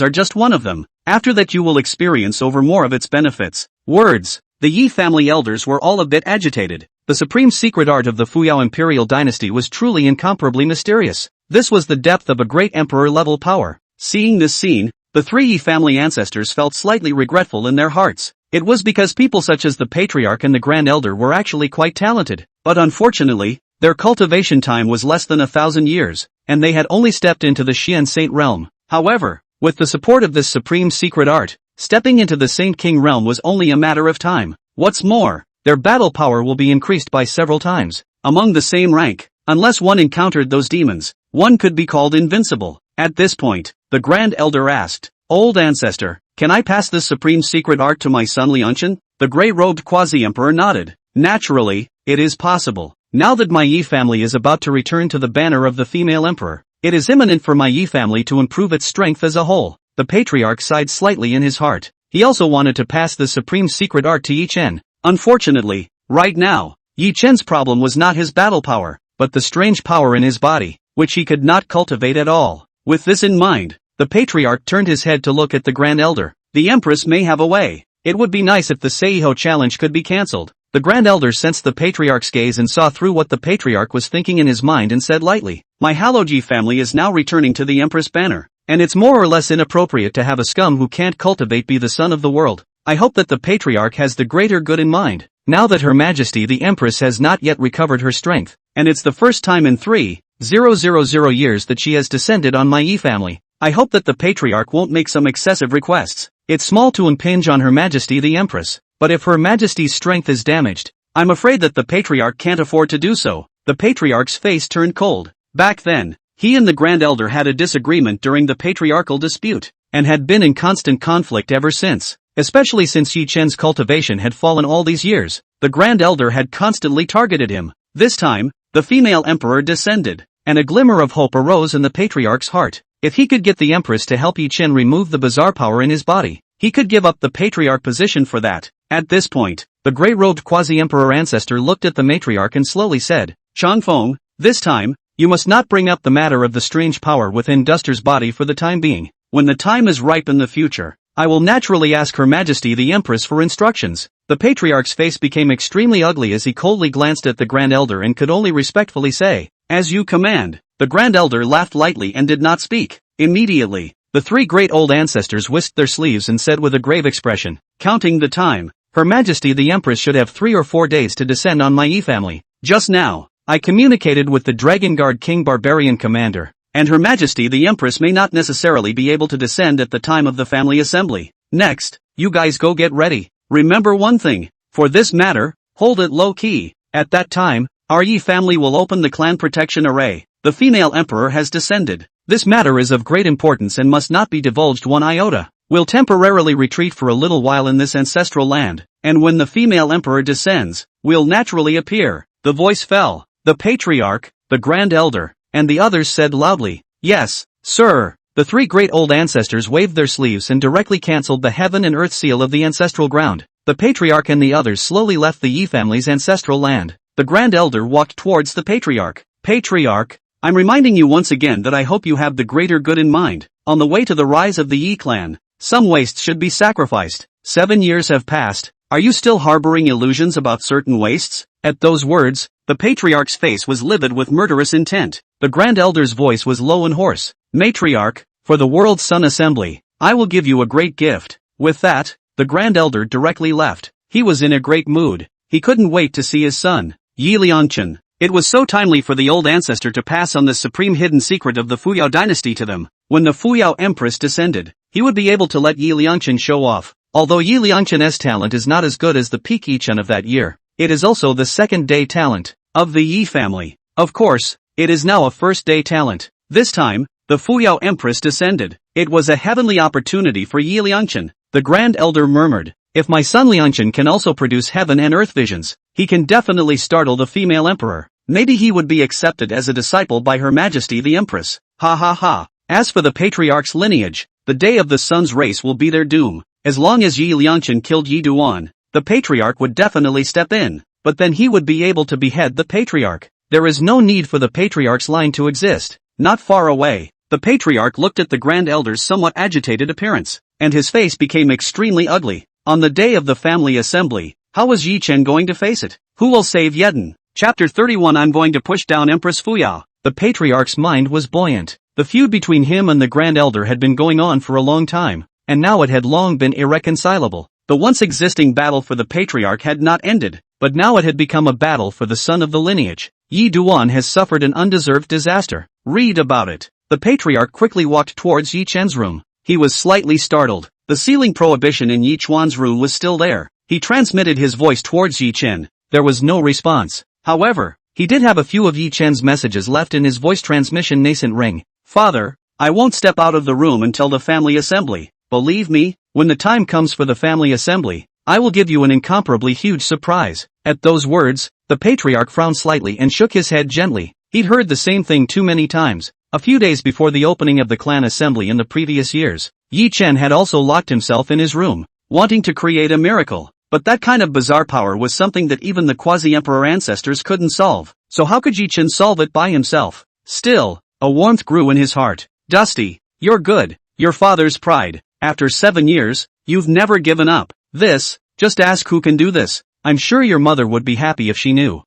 Speaker 1: are just one of them. After that you will experience over more of its benefits. Words. The Yi family elders were all a bit agitated. The supreme secret art of the Fuyao Imperial dynasty was truly incomparably mysterious. This was the depth of a great emperor-level power. Seeing this scene, the 3 Yi family ancestors felt slightly regretful in their hearts. It was because people such as the Patriarch and the Grand Elder were actually quite talented, but unfortunately, their cultivation time was less than 1,000 years, and they had only stepped into the Xian Saint realm. However, with the support of this supreme secret art, stepping into the Saint King realm was only a matter of time. What's more, their battle power will be increased by several times. Among the same rank, unless one encountered those demons, one could be called invincible. At this point, the Grand Elder asked, "Old Ancestor, can I pass this supreme secret art to my son Liunshan?" The grey-robed quasi-emperor nodded. "Naturally, it is possible. Now that my Yi family is about to return to the banner of the female emperor, it is imminent for my Yi family to improve its strength as a whole." The Patriarch sighed slightly in his heart. He also wanted to pass the supreme secret art to Yi Chen. Unfortunately, right now, Yi Chen's problem was not his battle power, but the strange power in his body, which he could not cultivate at all. With this in mind, the Patriarch turned his head to look at the Grand Elder. The Empress may have a way. It would be nice if the Seiho challenge could be cancelled. The Grand Elder sensed the Patriarch's gaze and saw through what the Patriarch was thinking in his mind and said lightly, "My hallowed Yi family is now returning to the Empress banner, and it's more or less inappropriate to have a scum who can't cultivate be the son of the world. I hope that the Patriarch has the greater good in mind. Now that Her Majesty the Empress has not yet recovered her strength, and it's the first time in 3,000 years that she has descended on my Yi family, I hope that the Patriarch won't make some excessive requests. It's small to impinge on Her Majesty the Empress, but if Her Majesty's strength is damaged, I'm afraid that the Patriarch can't afford to do so." The Patriarch's face turned cold. Back then, he and the Grand Elder had a disagreement during the patriarchal dispute, and had been in constant conflict ever since. Especially since Yi Chen's cultivation had fallen all these years, the Grand Elder had constantly targeted him. This time, the female emperor descended, and a glimmer of hope arose in the Patriarch's heart. If he could get the Empress to help Yi Chen remove the bizarre power in his body, he could give up the Patriarch position for that. At this point, the grey-robed quasi-emperor ancestor looked at the matriarch and slowly said, "Changfeng, this time, you must not bring up the matter of the strange power within Duster's body for the time being. When the time is ripe in the future, I will naturally ask Her Majesty the Empress for instructions." The Patriarch's face became extremely ugly as he coldly glanced at the Grand Elder and could only respectfully say, "As you command." The Grand Elder laughed lightly and did not speak. Immediately, the three great old ancestors whisked their sleeves and said with a grave expression, "Counting the time, Her Majesty the Empress should have 3 or 4 days to descend on my Yi family. Just now, I communicated with the Dragon Guard King Barbarian Commander, and Her Majesty the Empress may not necessarily be able to descend at the time of the family assembly. Next, you guys go get ready. Remember one thing, for this matter, hold it low-key. At that time, our Yi family will open the clan protection array. The female emperor has descended. This matter is of great importance and must not be divulged one iota. We'll temporarily retreat for a little while in this ancestral land, and when the female emperor descends, we'll naturally appear." The voice fell. The Patriarch, the Grand Elder, and the others said loudly, "Yes, sir." The three great old ancestors waved their sleeves and directly cancelled the heaven and earth seal of the ancestral ground. The Patriarch and the others slowly left the Yi family's ancestral land. The Grand Elder walked towards the Patriarch. "Patriarch, I'm reminding you once again that I hope you have the greater good in mind. On the way to the rise of the Yi clan, some wastes should be sacrificed. 7 years have passed. Are you still harboring illusions about certain wastes?" At those words, the Patriarch's face was livid with murderous intent. The Grand Elder's voice was low and hoarse. "Matriarch, for the World's Sun Assembly, I will give you a great gift." With that, the Grand Elder directly left. He was in a great mood. He couldn't wait to see his son, Yi Liangchen. It was so timely for the old ancestor to pass on the supreme hidden secret of the Fuyao dynasty to them. When the Fuyao Empress descended, he would be able to let Yi Liangchen show off. Although Yi Liangchen's talent is not as good as the peak Yi Chen of that year, it is also the second-day talent of the Yi family. Of course, it is now a first-day talent. This time, the Fuyao Empress descended. It was a heavenly opportunity for Yi Liangchen. The Grand Elder murmured, "If my son Liangchen can also produce heaven and earth visions, he can definitely startle the female emperor. Maybe he would be accepted as a disciple by Her Majesty the Empress." Ha ha ha. As for the Patriarch's lineage, the day of the sun's race will be their doom. As long as Yi Liangchen killed Yi Duan, the Patriarch would definitely step in, but then he would be able to behead the Patriarch. There is no need for the Patriarch's line to exist. Not far away, the Patriarch looked at the Grand Elder's somewhat agitated appearance, and his face became extremely ugly. On the day of the family assembly, how was Yi Chen going to face it? Who will save Yeden? Chapter 31. I'm going to push down Empress Fuyao. The Patriarch's mind was buoyant. The feud between him and the Grand Elder had been going on for a long time, and now it had long been irreconcilable. The once existing battle for the patriarch had not ended, but now it had become a battle for the son of the lineage. Yi Duan has suffered an undeserved disaster. Read about it. The patriarch quickly walked towards Yi Chen's room. He was slightly startled. The sealing prohibition in Yi Chuan's room was still there. He transmitted his voice towards Yi Chen. There was no response. However, he did have a few of Yi Chen's messages left in his voice transmission nascent ring. Father, I won't step out of the room until the family assembly. Believe me, when the time comes for the family assembly, I will give you an incomparably huge surprise. At those words, the patriarch frowned slightly and shook his head gently. He'd heard the same thing too many times. A few days before the opening of the clan assembly in the previous years, Yi Chen had also locked himself in his room, wanting to create a miracle. But that kind of bizarre power was something that even the quasi-emperor ancestors couldn't solve. So how could Yi Chen solve it by himself? Still, a warmth grew in his heart. Dusty, you're good. Your father's pride. After 7 years, you've never given up. Just ask who can do this. I'm sure your mother would be happy if she knew.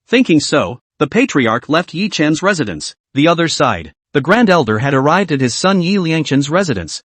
Speaker 1: Thinking so, the patriarch left Yi Chen's residence. The other side, the grand elder had arrived at his son Yi Liangchen's residence.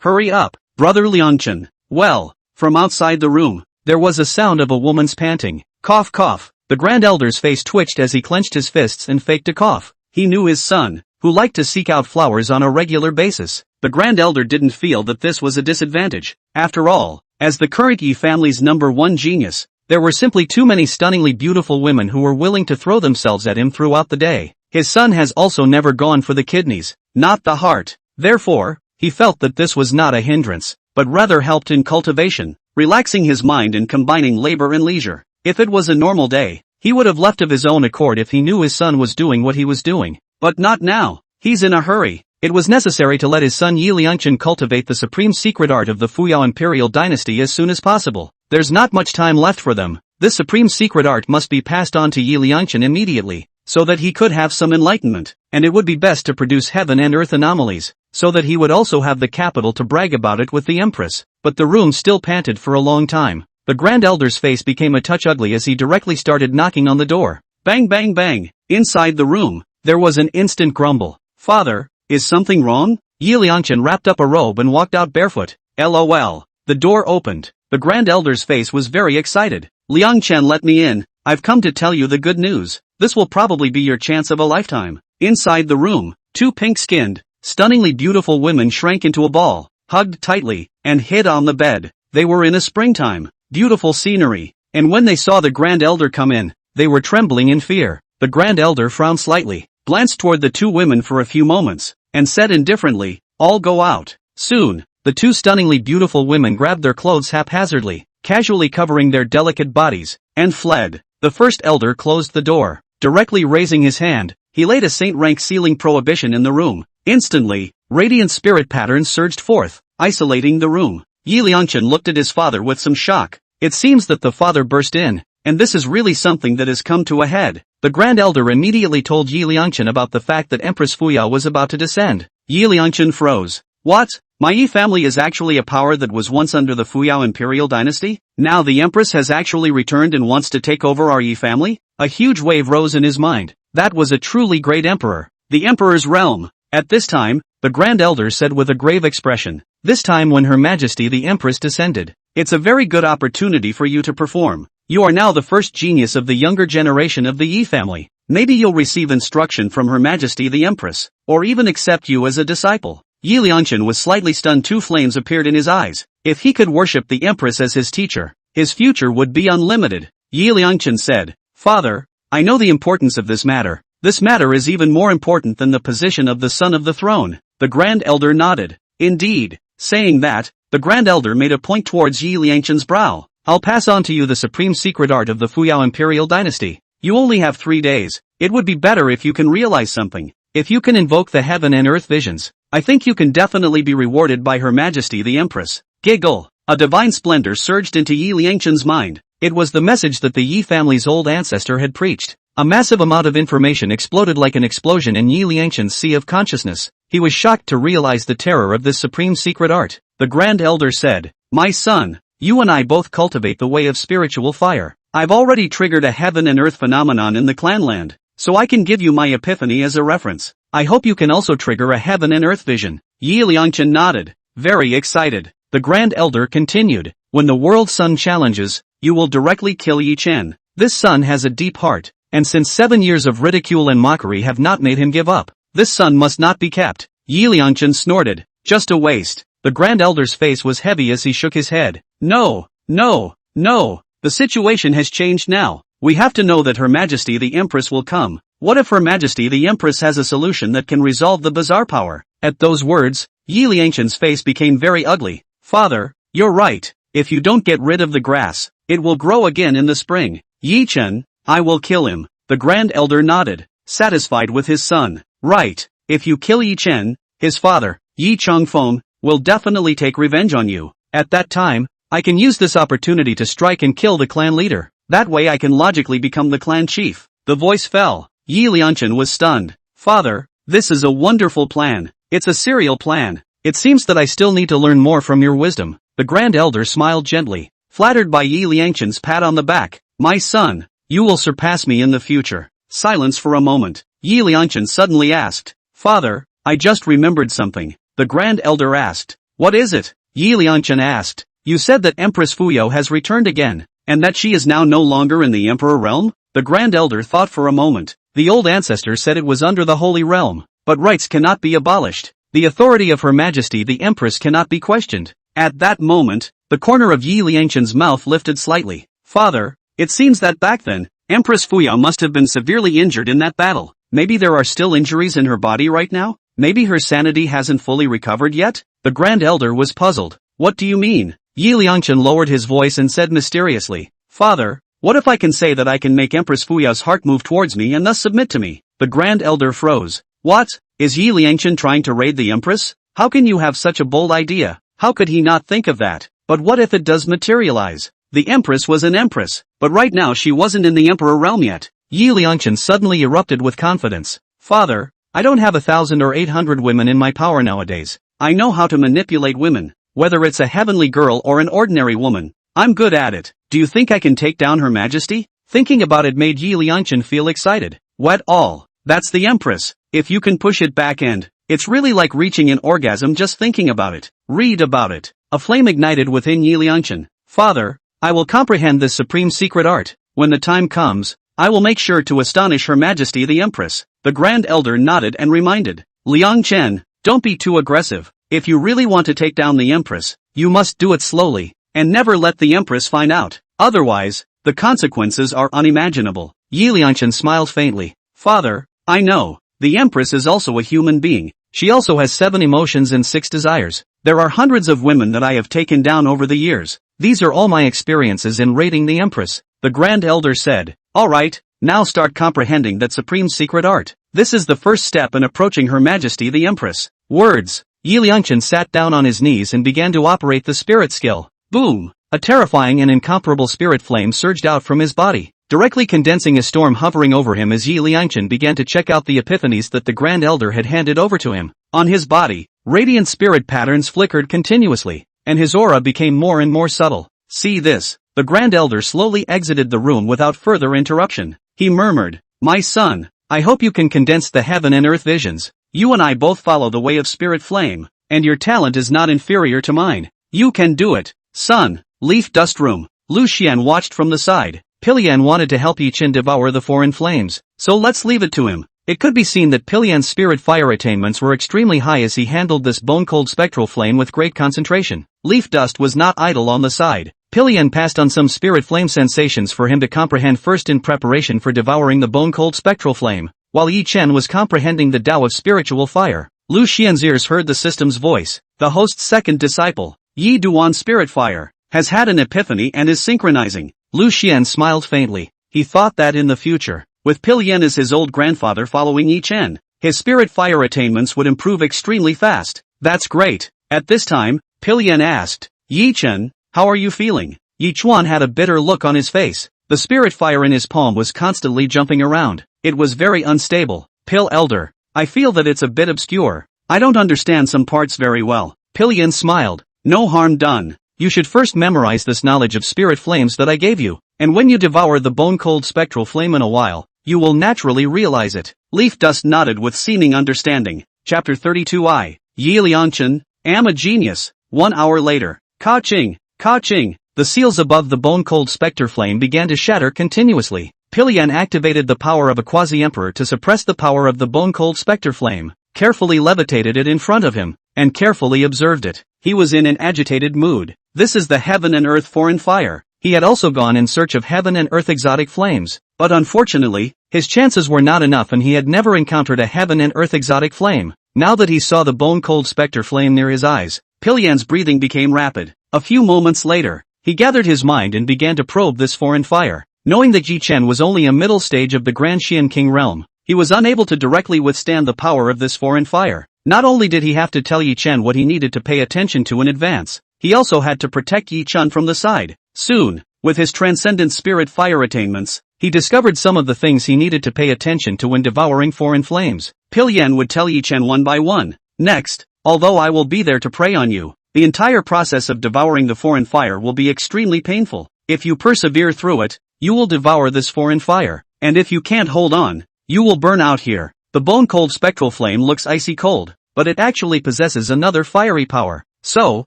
Speaker 1: Hurry up, brother Liangchen. Well, from outside the room, there was a sound of a woman's panting. Cough cough. The grand elder's face twitched as he clenched his fists and faked a cough. He knew his son, who liked to seek out flowers on a regular basis. The grand elder didn't feel that this was a disadvantage. After all, as the current Yi family's #1 genius, there were simply too many stunningly beautiful women who were willing to throw themselves at him throughout the day. His son has also never gone for the kidneys, not the heart. Therefore, he felt that this was not a hindrance, but rather helped in cultivation, relaxing his mind and combining labor and leisure. If it was a normal day, he would have left of his own accord if he knew his son was doing what he was doing. But not now. He's in a hurry. It was necessary to let his son Yi Liangchen cultivate the supreme secret art of the Fuyao Imperial dynasty as soon as possible. There's not much time left for them. This supreme secret art must be passed on to Yi Liangchen immediately, so that he could have some enlightenment, and it would be best to produce heaven and earth anomalies, so that he would also have the capital to brag about it with the Empress. But the room still panted for a long time. The grand elder's face became a touch ugly as he directly started knocking on the door. Bang bang bang. Inside the room, there was an instant grumble. Father, is something wrong? Yi Liangchen wrapped up a robe and walked out barefoot. LOL. The door opened. The grand elder's face was very excited. Liangchen, let me in. I've come to tell you the good news. This will probably be your chance of a lifetime. Inside the room, 2 pink-skinned, stunningly beautiful women shrank into a ball, hugged tightly, and hid on the bed. They were in a springtime, beautiful scenery, and when they saw the grand elder come in, they were trembling in fear. The grand elder frowned slightly, glanced toward the 2 women for a few moments, and said indifferently, "All go out." Soon, the 2 stunningly beautiful women grabbed their clothes haphazardly, casually covering their delicate bodies, and fled. The first elder closed the door. Directly raising his hand, he laid a saint-rank sealing prohibition in the room. Instantly, radiant spirit patterns surged forth, isolating the room. Yi Liangchen looked at his father with some shock. It seems that the father burst in, and this is really something that has come to a head. The grand elder immediately told Yi Liangchen about the fact that Empress Fuyao was about to descend. Yi Liangchen froze. What? My Yi family is actually a power that was once under the Fuyao Imperial dynasty? Now the Empress has actually returned and wants to take over our Yi family? A huge wave rose in his mind. That was a truly great emperor. The emperor's realm. At this time, the grand elder said with a grave expression. This time when Her Majesty the Empress descended. It's a very good opportunity for you to perform. You are now the first genius of the younger generation of the Yi family. Maybe you'll receive instruction from Her Majesty the Empress, or even accept you as a disciple. Yi Liangchen was slightly stunned. 2 flames appeared in his eyes. If he could worship the Empress as his teacher, his future would be unlimited. Yi Liangchen said, Father, I know the importance of this matter. This matter is even more important than the position of the son of the throne. The grand elder nodded. Indeed. Saying that, the grand elder made a point towards Yi Liangchen's brow. I'll pass on to you the supreme secret art of the Fuyao Imperial dynasty. You only have 3 days. It would be better if you can realize something. If you can invoke the heaven and earth visions, I think you can definitely be rewarded by Her Majesty the Empress. Giggle. A divine splendor surged into Yi Liangchen's mind. It was the message that the Yi family's old ancestor had preached. A massive amount of information exploded like an explosion in Yi Liangchen's sea of consciousness. He was shocked to realize the terror of this supreme secret art. The grand elder said, My son, you and I both cultivate the way of spiritual fire. I've already triggered a heaven and earth phenomenon in the clanland, so I can give you my epiphany as a reference. I hope you can also trigger a heaven and earth vision. Yi Liangchen nodded, very excited. The grand elder continued, When the world sun challenges, you will directly kill Yi Chen. This son has a deep heart, and since 7 years of ridicule and mockery have not made him give up, this son must not be kept. Yi Liangchen snorted, just a waste. The Grand Elder's face was heavy as he shook his head. No, no, no, the situation has changed now. We have to know that Her Majesty the Empress will come. What if Her Majesty the Empress has a solution that can resolve the bizarre power? At those words, Yi Liangchen's face became very ugly. Father, you're right. If you don't get rid of the grass, it will grow again in the spring. Yi Chen, I will kill him. The Grand Elder nodded, satisfied with his son. Right, if you kill Yi Chen, his father, Yi Changfeng, will definitely take revenge on you. At that time, I can use this opportunity to strike and kill the clan leader. That way I can logically become the clan chief. The voice fell. Yi Liangchen was stunned. Father, this is a wonderful plan. It's a serial plan. It seems that I still need to learn more from your wisdom. The Grand Elder smiled gently, flattered by Yi Liangchen's pat on the back. My son, you will surpass me in the future. Silence for a moment. Yi Liangchen suddenly asked, Father, I just remembered something. The Grand Elder asked, what is it? Yi Liangchen asked, you said that Empress Fuyo has returned again, and that she is now no longer in the Emperor realm? The Grand Elder thought for a moment. The old ancestor said it was under the Holy Realm, but rights cannot be abolished. The authority of Her Majesty the Empress cannot be questioned. At that moment, the corner of Yi Liangchen's mouth lifted slightly. Father, it seems that back then, Empress Fuyo must have been severely injured in that battle. Maybe there are still injuries in her body right now? Maybe her sanity hasn't fully recovered yet? The Grand Elder was puzzled. What do you mean? Yi Liangchen lowered his voice and said mysteriously, Father, what if I can say that I can make Empress Fuya's heart move towards me and thus submit to me? The Grand Elder froze. What? Is Yi Liangchen trying to raid the Empress? How can you have such a bold idea? How could he not think of that? But what if it does materialize? The Empress was an Empress, but right now she wasn't in the Emperor realm yet. Yi Liangchen suddenly erupted with confidence. Father, I don't have 1,000 or 800 women in my power nowadays. I know how to manipulate women, whether it's a heavenly girl or an ordinary woman. I'm good at it. Do you think I can take down Her Majesty? Thinking about it made Yi Liangchen feel excited. What all? That's the Empress. If you can push it back and, it's really like reaching an orgasm just thinking about it. Read about it. A flame ignited within Yi Liangchen. Father, I will comprehend this supreme secret art. When the time comes, I will make sure to astonish Her Majesty the Empress. The Grand Elder nodded and reminded. Liangchen, don't be too aggressive. If you really want to take down the Empress, you must do it slowly, and never let the Empress find out. Otherwise, the consequences are unimaginable. Yi Liangchen smiled faintly. Father, I know. The Empress is also a human being. She also has 7 emotions and 6 desires. There are hundreds of women that I have taken down over the years. These are all my experiences in raiding the Empress. The Grand Elder said. Alright, now start comprehending that supreme secret art. This is the first step in approaching Her Majesty the Empress. Words. Yi Liangchen sat down on his knees and began to operate the spirit skill. Boom! A terrifying and incomparable spirit flame surged out from his body, directly condensing a storm hovering over him as Yi Liangchen began to check out the epiphanies that the Grand Elder had handed over to him. On his body, radiant spirit patterns flickered continuously, and his aura became more and more subtle. See this. The Grand Elder slowly exited the room without further interruption. He murmured, My son, I hope you can condense the heaven and earth visions. You and I both follow the way of spirit flame, and your talent is not inferior to mine. You can do it, son. Leaf dust room. Lu Xian watched from the side. Pilian wanted to help Yi Chen devour the foreign flames, so let's leave it to him. It could be seen that Pilian's spirit fire attainments were extremely high as he handled this bone-cold spectral flame with great concentration. Leaf dust was not idle on the side. Pilian passed on some spirit flame sensations for him to comprehend first in preparation for devouring the bone-cold spectral flame, while Yi Chen was comprehending the Tao of spiritual fire. Lu Xian's ears heard the system's voice. The host's second disciple, Yi Duan Spirit Fire, has had an epiphany and is synchronizing. Lu Xian smiled faintly. He thought that in the future, with Pilian as his old grandfather following Yi Chen, his spirit fire attainments would improve extremely fast. That's great. At this time, Pilian asked, Yi Chen, how are you feeling? Yi Chuan had a bitter look on his face. The spirit fire in his palm was constantly jumping around. It was very unstable. Pil Elder, I feel that it's a bit obscure. I don't understand some parts very well. Pilian smiled. No harm done. You should first memorize this knowledge of spirit flames that I gave you, and when you devour the bone-cold spectral flame in a while, you will naturally realize it. Leaf Dust nodded with seeming understanding. Chapter 32I. Yi Liangchen, am a genius. 1 hour later. Ka-ching, ka-ching. the seals above the bone-cold specter flame began to shatter continuously. Pilian activated the power of a quasi-emperor to suppress the power of the bone-cold specter flame, carefully levitated it in front of him, and carefully observed it. He was in an agitated mood. This is the heaven and earth foreign fire. He had also gone in search of heaven and earth exotic flames, but unfortunately, his chances were not enough and he had never encountered a heaven and earth exotic flame. Now that he saw the bone-cold specter flame near his eyes, Pilian's breathing became rapid. A few moments later, he gathered his mind and began to probe this foreign fire. Knowing that Yi Chen was only a middle stage of the Grand Xian King realm, he was unable to directly withstand the power of this foreign fire. Not only did he have to tell Yi Chen what he needed to pay attention to in advance, he also had to protect Yi Chen from the side. Soon, with his transcendent spirit fire attainments, he discovered some of the things he needed to pay attention to when devouring foreign flames. Pilian would tell Yi Chen one by one. Next, although I will be there to prey on you, the entire process of devouring the foreign fire will be extremely painful. If you persevere through it, you will devour this foreign fire, and if you can't hold on, you will burn out here. The bone-cold spectral flame looks icy cold, but it actually possesses another fiery power. So,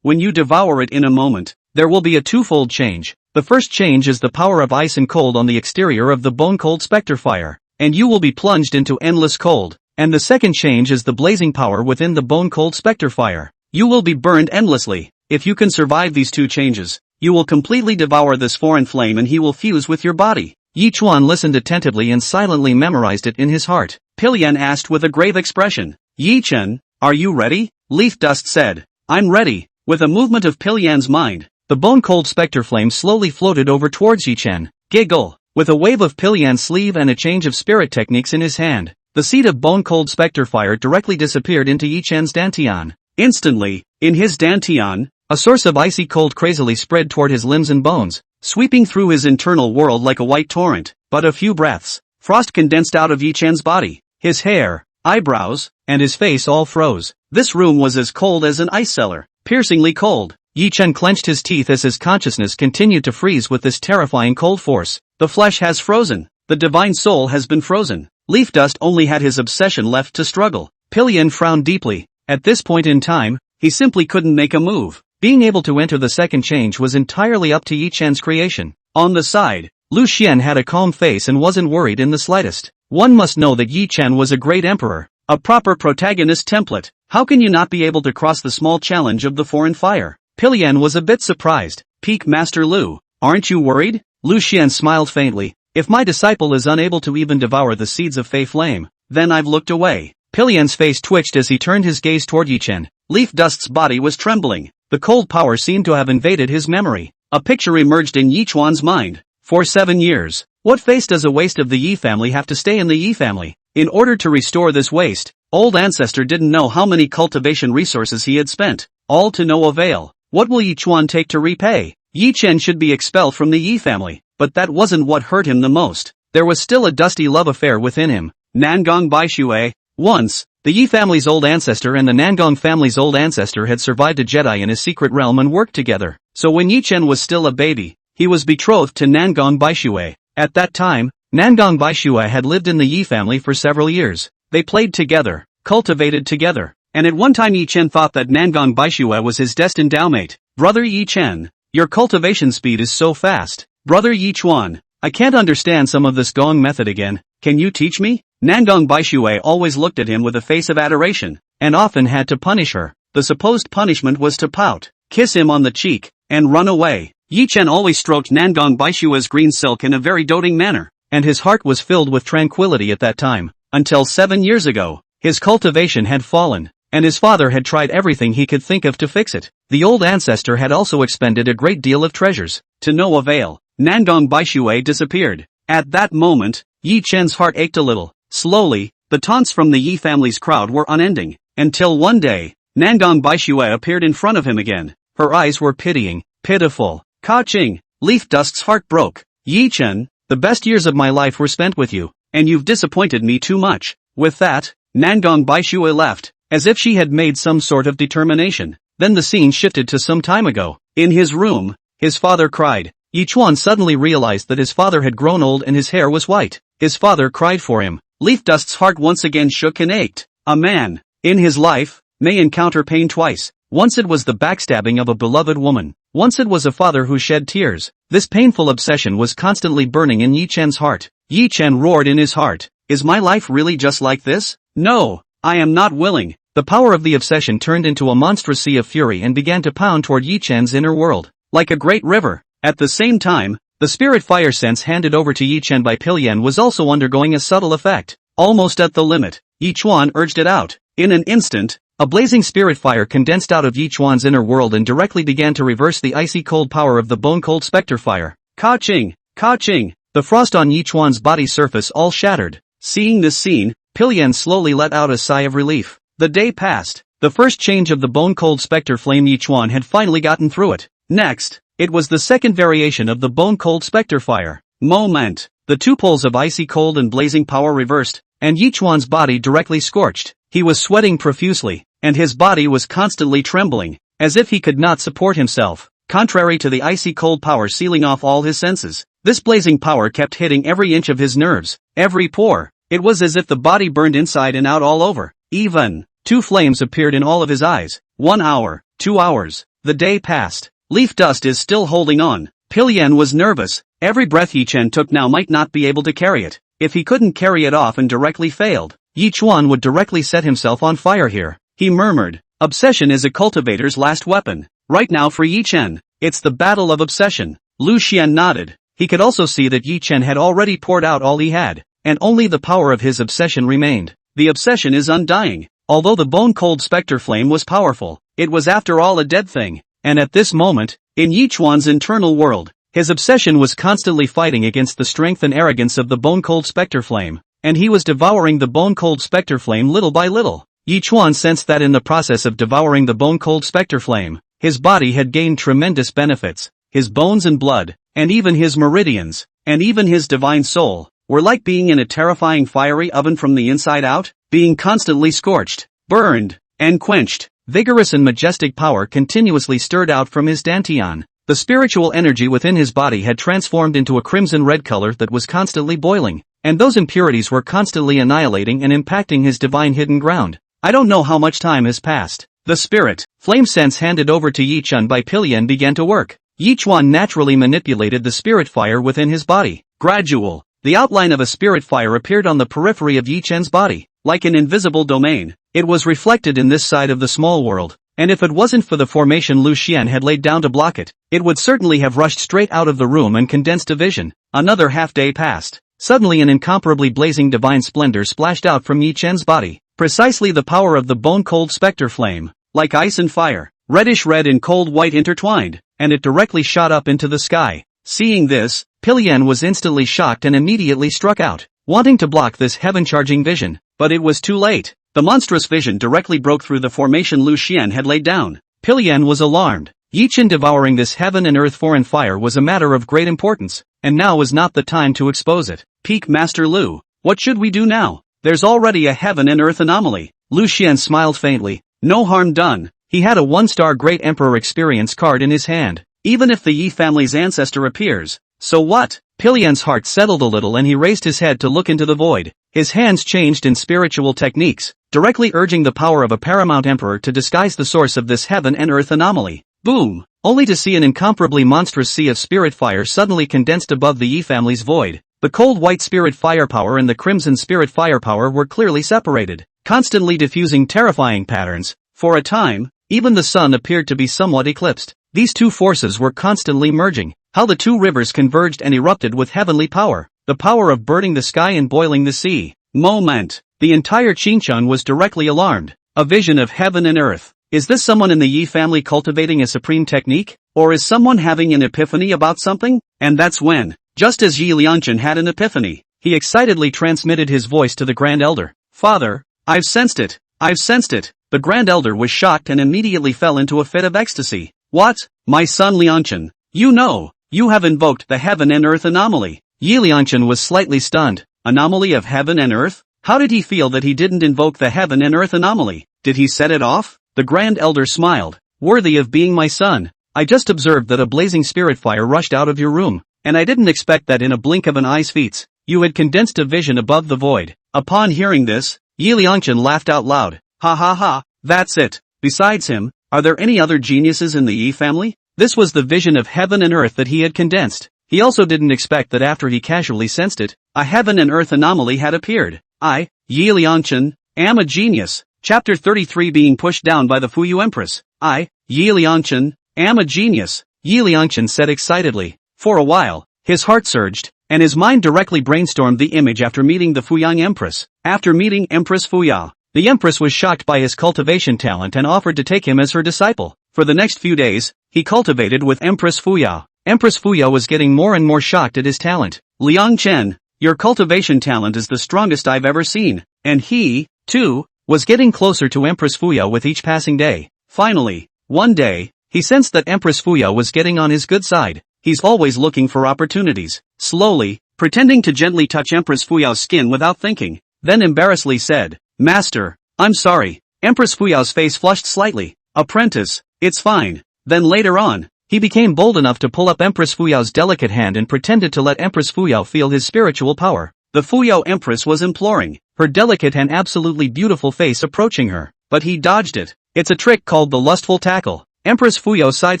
Speaker 1: when you devour it in a moment, there will be a twofold change. The first change is the power of ice and cold on the exterior of the bone-cold specter fire, and you will be plunged into endless cold. And the second change is the blazing power within the bone-cold specter fire. You will be burned endlessly. If you can survive these two changes, you will completely devour this foreign flame and he will fuse with your body. Yi Chuan listened attentively and silently memorized it in his heart. Pilian asked with a grave expression. Yi Chen, are you ready? Leaf Dust said. I'm ready. With a movement of Pilian's mind, the bone-cold specter flame slowly floated over towards Yi Chen. Giggle. With a wave of Pilian's sleeve and a change of spirit techniques in his hand, the seed of bone-cold specter fire directly disappeared into Yi Chen's dantian. Instantly, in his dantian, a source of icy cold crazily spread toward his limbs and bones, sweeping through his internal world like a white torrent. But a few breaths, frost condensed out of Yi Chen's body. His hair, eyebrows, and his face all froze. This room was as cold as an ice cellar, piercingly cold. Yi Chen clenched his teeth as his consciousness continued to freeze with this terrifying cold force. The flesh has frozen. The divine soul has been frozen. Leaf Dust only had his obsession left to struggle. Pilian frowned deeply. At this point in time, he simply couldn't make a move. Being able to enter the second change was entirely up to Yi Chen's creation. On the side, Lu Xian had a calm face and wasn't worried in the slightest. One must know that Yi Chen was a great emperor, a proper protagonist template. How can you not be able to cross the small challenge of the foreign fire? Pilian was a bit surprised. Peak Master Lu, aren't you worried? Lu Xian smiled faintly. If my disciple is unable to even devour the seeds of Fey Flame, then I've looked away. Pilian's face twitched as he turned his gaze toward Yi Chen. Leaf Dust's body was trembling. The cold power seemed to have invaded his memory. A picture emerged in Yi Chuan's mind. For 7 years, what face does a waste of the Yi family have to stay in the Yi family? In order to restore this waste, old ancestor didn't know how many cultivation resources he had spent. All to no avail. What will Yi Chuan take to repay? Yi Chen should be expelled from the Yi family. But that wasn't what hurt him the most. There was still a dusty love affair within him. Nangong Baishui. Once, the Yi family's old ancestor and the Nangong family's old ancestor had survived a Jedi in his secret realm and worked together. So when Yi Chen was still a baby, he was betrothed to Nangong Baishui. At that time, Nangong Baishui had lived in the Yi family for several years. They played together, cultivated together, and at one time Yi Chen thought that Nangong Baishui was his destined dowmate. Brother Yi Chen, your cultivation speed is so fast. Brother Yi Chuan, I can't understand some of this gong method again. Can you teach me? Nangong Baishui always looked at him with a face of adoration, and often had to punish her. The supposed punishment was to pout, kiss him on the cheek, and run away. Yi Chen always stroked Nangong Baishui's green silk in a very doting manner, and his heart was filled with tranquility at that time. Until 7 years ago, his cultivation had fallen, and his father had tried everything he could think of to fix it. The old ancestor had also expended a great deal of treasures. To no avail. Nangong Baishui disappeared. At that moment, Yi Chen's heart ached a little. Slowly, the taunts from the Yi family's crowd were unending, until one day, Nangong Baishui appeared in front of him again. Her eyes were pitying, pitiful. Ka-ching, Leaf Dust's heart broke. Yi Chen, the best years of my life were spent with you, and you've disappointed me too much. With that, Nangong Baishui left, as if she had made some sort of determination. Then the scene shifted to some time ago. In his room, his father cried. Yi Chuan suddenly realized that his father had grown old and his hair was white. His father cried for him. Leaf Dust's heart once again shook and ached. A man, in his life, may encounter pain twice. Once it was the backstabbing of a beloved woman. Once it was a father who shed tears. This painful obsession was constantly burning in Yi Chen's heart. Yi Chen roared in his heart. Is my life really just like this? No, I am not willing. The power of the obsession turned into a monstrous sea of fury and began to pound toward Yi Chen's inner world, like a great river. At the same time, the spirit fire sense handed over to Yi Chen by Pilyan was also undergoing a subtle effect. Almost at the limit, Yi Chuan urged it out. In an instant, a blazing spirit fire condensed out of Yi Chuan's inner world and directly began to reverse the icy cold power of the bone-cold specter fire. Ka-ching! Ka-ching! The frost on Yi Chuan's body surface all shattered. Seeing this scene, Pilyan slowly let out a sigh of relief. The day passed. The first change of the bone-cold specter flame Yi Chuan had finally gotten through it. Next, it was the second variation of the bone-cold specter fire. Moment. The two poles of icy cold and blazing power reversed, and Yi Chuan's body directly scorched. He was sweating profusely, and his body was constantly trembling, as if he could not support himself. Contrary to the icy cold power sealing off all his senses, this blazing power kept hitting every inch of his nerves, every pore. It was as if the body burned inside and out all over. Even, two flames appeared in all of his eyes. 1 hour, 2 hours. The day passed. Leaf dust is still holding on. Pilyan was nervous. Every breath Yi Chen took now might not be able to carry it. If he couldn't carry it off and directly failed, Yi Chuan would directly set himself on fire here. He murmured, obsession is a cultivator's last weapon. Right now for Yi Chen, it's the battle of obsession. Lu Xian nodded. He could also see that Yi Chen had already poured out all he had, and only the power of his obsession remained. The obsession is undying. Although the bone-cold specter flame was powerful, it was after all a dead thing. And at this moment, in Yi Chuan's internal world, his obsession was constantly fighting against the strength and arrogance of the bone-cold specter flame, and he was devouring the bone-cold specter flame little by little. Yi Chuan sensed that in the process of devouring the bone-cold specter flame, his body had gained tremendous benefits. His bones and blood, and even his meridians, and even his divine soul, were like being in a terrifying fiery oven from the inside out, being constantly scorched, burned, and quenched. Vigorous and majestic power continuously stirred out from his dantian. The spiritual energy within his body had transformed into a crimson-red color that was constantly boiling, and those impurities were constantly annihilating and impacting his divine hidden ground. I don't know how much time has passed. The spirit, flame sense handed over to Yi Chen by Pilyan began to work. Yi Chuan naturally manipulated the spirit fire within his body. Gradual, the outline of a spirit fire appeared on the periphery of Yi Chen's body, like an invisible domain. It was reflected in this side of the small world, and if it wasn't for the formation Lu Xian had laid down to block it, it would certainly have rushed straight out of the room and condensed to vision. Another half-day passed. Suddenly an incomparably blazing divine splendor splashed out from Yi Chen's body. Precisely the power of the bone-cold specter flame, like ice and fire, reddish-red and cold white intertwined, and it directly shot up into the sky. Seeing this, Pilyan was instantly shocked and immediately struck out, wanting to block this heaven-charging vision, but it was too late. The monstrous vision directly broke through the formation Lu Xian had laid down. Pilyan was alarmed. Yi Chen devouring this heaven and earth foreign fire was a matter of great importance, and now was not the time to expose it. Peak Master Lu, what should we do now? There's already a heaven and earth anomaly. Lu Xian smiled faintly. No harm done. He had a 1-star Great Emperor experience card in his hand. Even if the Yi family's ancestor appears, so what? Pilyan's heart settled a little and he raised his head to look into the void. His hands changed in spiritual techniques, directly urging the power of a paramount emperor to disguise the source of this heaven and earth anomaly. Boom! Only to see an incomparably monstrous sea of spirit fire suddenly condensed above the Yi family's void. The cold white spirit firepower and the crimson spirit firepower were clearly separated, constantly diffusing terrifying patterns. For a time, even the sun appeared to be somewhat eclipsed. These two forces were constantly merging. How the two rivers converged and erupted with heavenly power. The power of burning the sky and boiling the sea. Moment. The entire Qingchun was directly alarmed. A vision of heaven and earth. Is this someone in the Yi family cultivating a supreme technique? Or is someone having an epiphany about something? And that's when, just as Yi Lianchen had an epiphany, he excitedly transmitted his voice to the Grand Elder. Father, I've sensed it. I've sensed it. The Grand Elder was shocked and immediately fell into a fit of ecstasy. What? My son Lianchen, you have invoked the heaven and earth anomaly. Yi Lianchen was slightly stunned. Anomaly of heaven and earth? How did he feel that he didn't invoke the heaven and earth anomaly? Did he set it off? The Grand Elder smiled. Worthy of being my son. I just observed that a blazing spirit fire rushed out of your room, and I didn't expect that in a blink of an eye's feats, you had condensed a vision above the void. Upon hearing this, Yi Lianchen laughed out loud. Ha ha ha, that's it. Besides him, are there any other geniuses in the Yi family? This was the vision of heaven and earth that he had condensed. He also didn't expect that after he casually sensed it, a heaven and earth anomaly had appeared. I, Yi Liangchen, am a genius. Chapter 33 Being pushed down by the Fuyu Empress. I, Yi Liangchen, am a genius, Yi Liangchen said excitedly. For a while, his heart surged, and his mind directly brainstormed the image after meeting the Fuyang Empress. After meeting Empress Fuya, the Empress was shocked by his cultivation talent and offered to take him as her disciple. For the next few days, he cultivated with Empress Fuya. Empress Fuya was getting more and more shocked at his talent. Liang Chen, your cultivation talent is the strongest I've ever seen. And he, too, was getting closer to Empress Fuya with each passing day. Finally, one day, he sensed that Empress Fuya was getting on his good side. He's always looking for opportunities. Slowly, pretending to gently touch Empress Fuya's skin without thinking, then embarrassedly said, Master, I'm sorry. Empress Fuya's face flushed slightly. Apprentice, it's fine. Then later on, he became bold enough to pull up Empress Fuya's delicate hand and pretended to let Empress Fuya feel his spiritual power. The Fuyao Empress was imploring, her delicate and absolutely beautiful face approaching her, but he dodged it. It's a trick called the lustful tackle. Empress Fuya sighed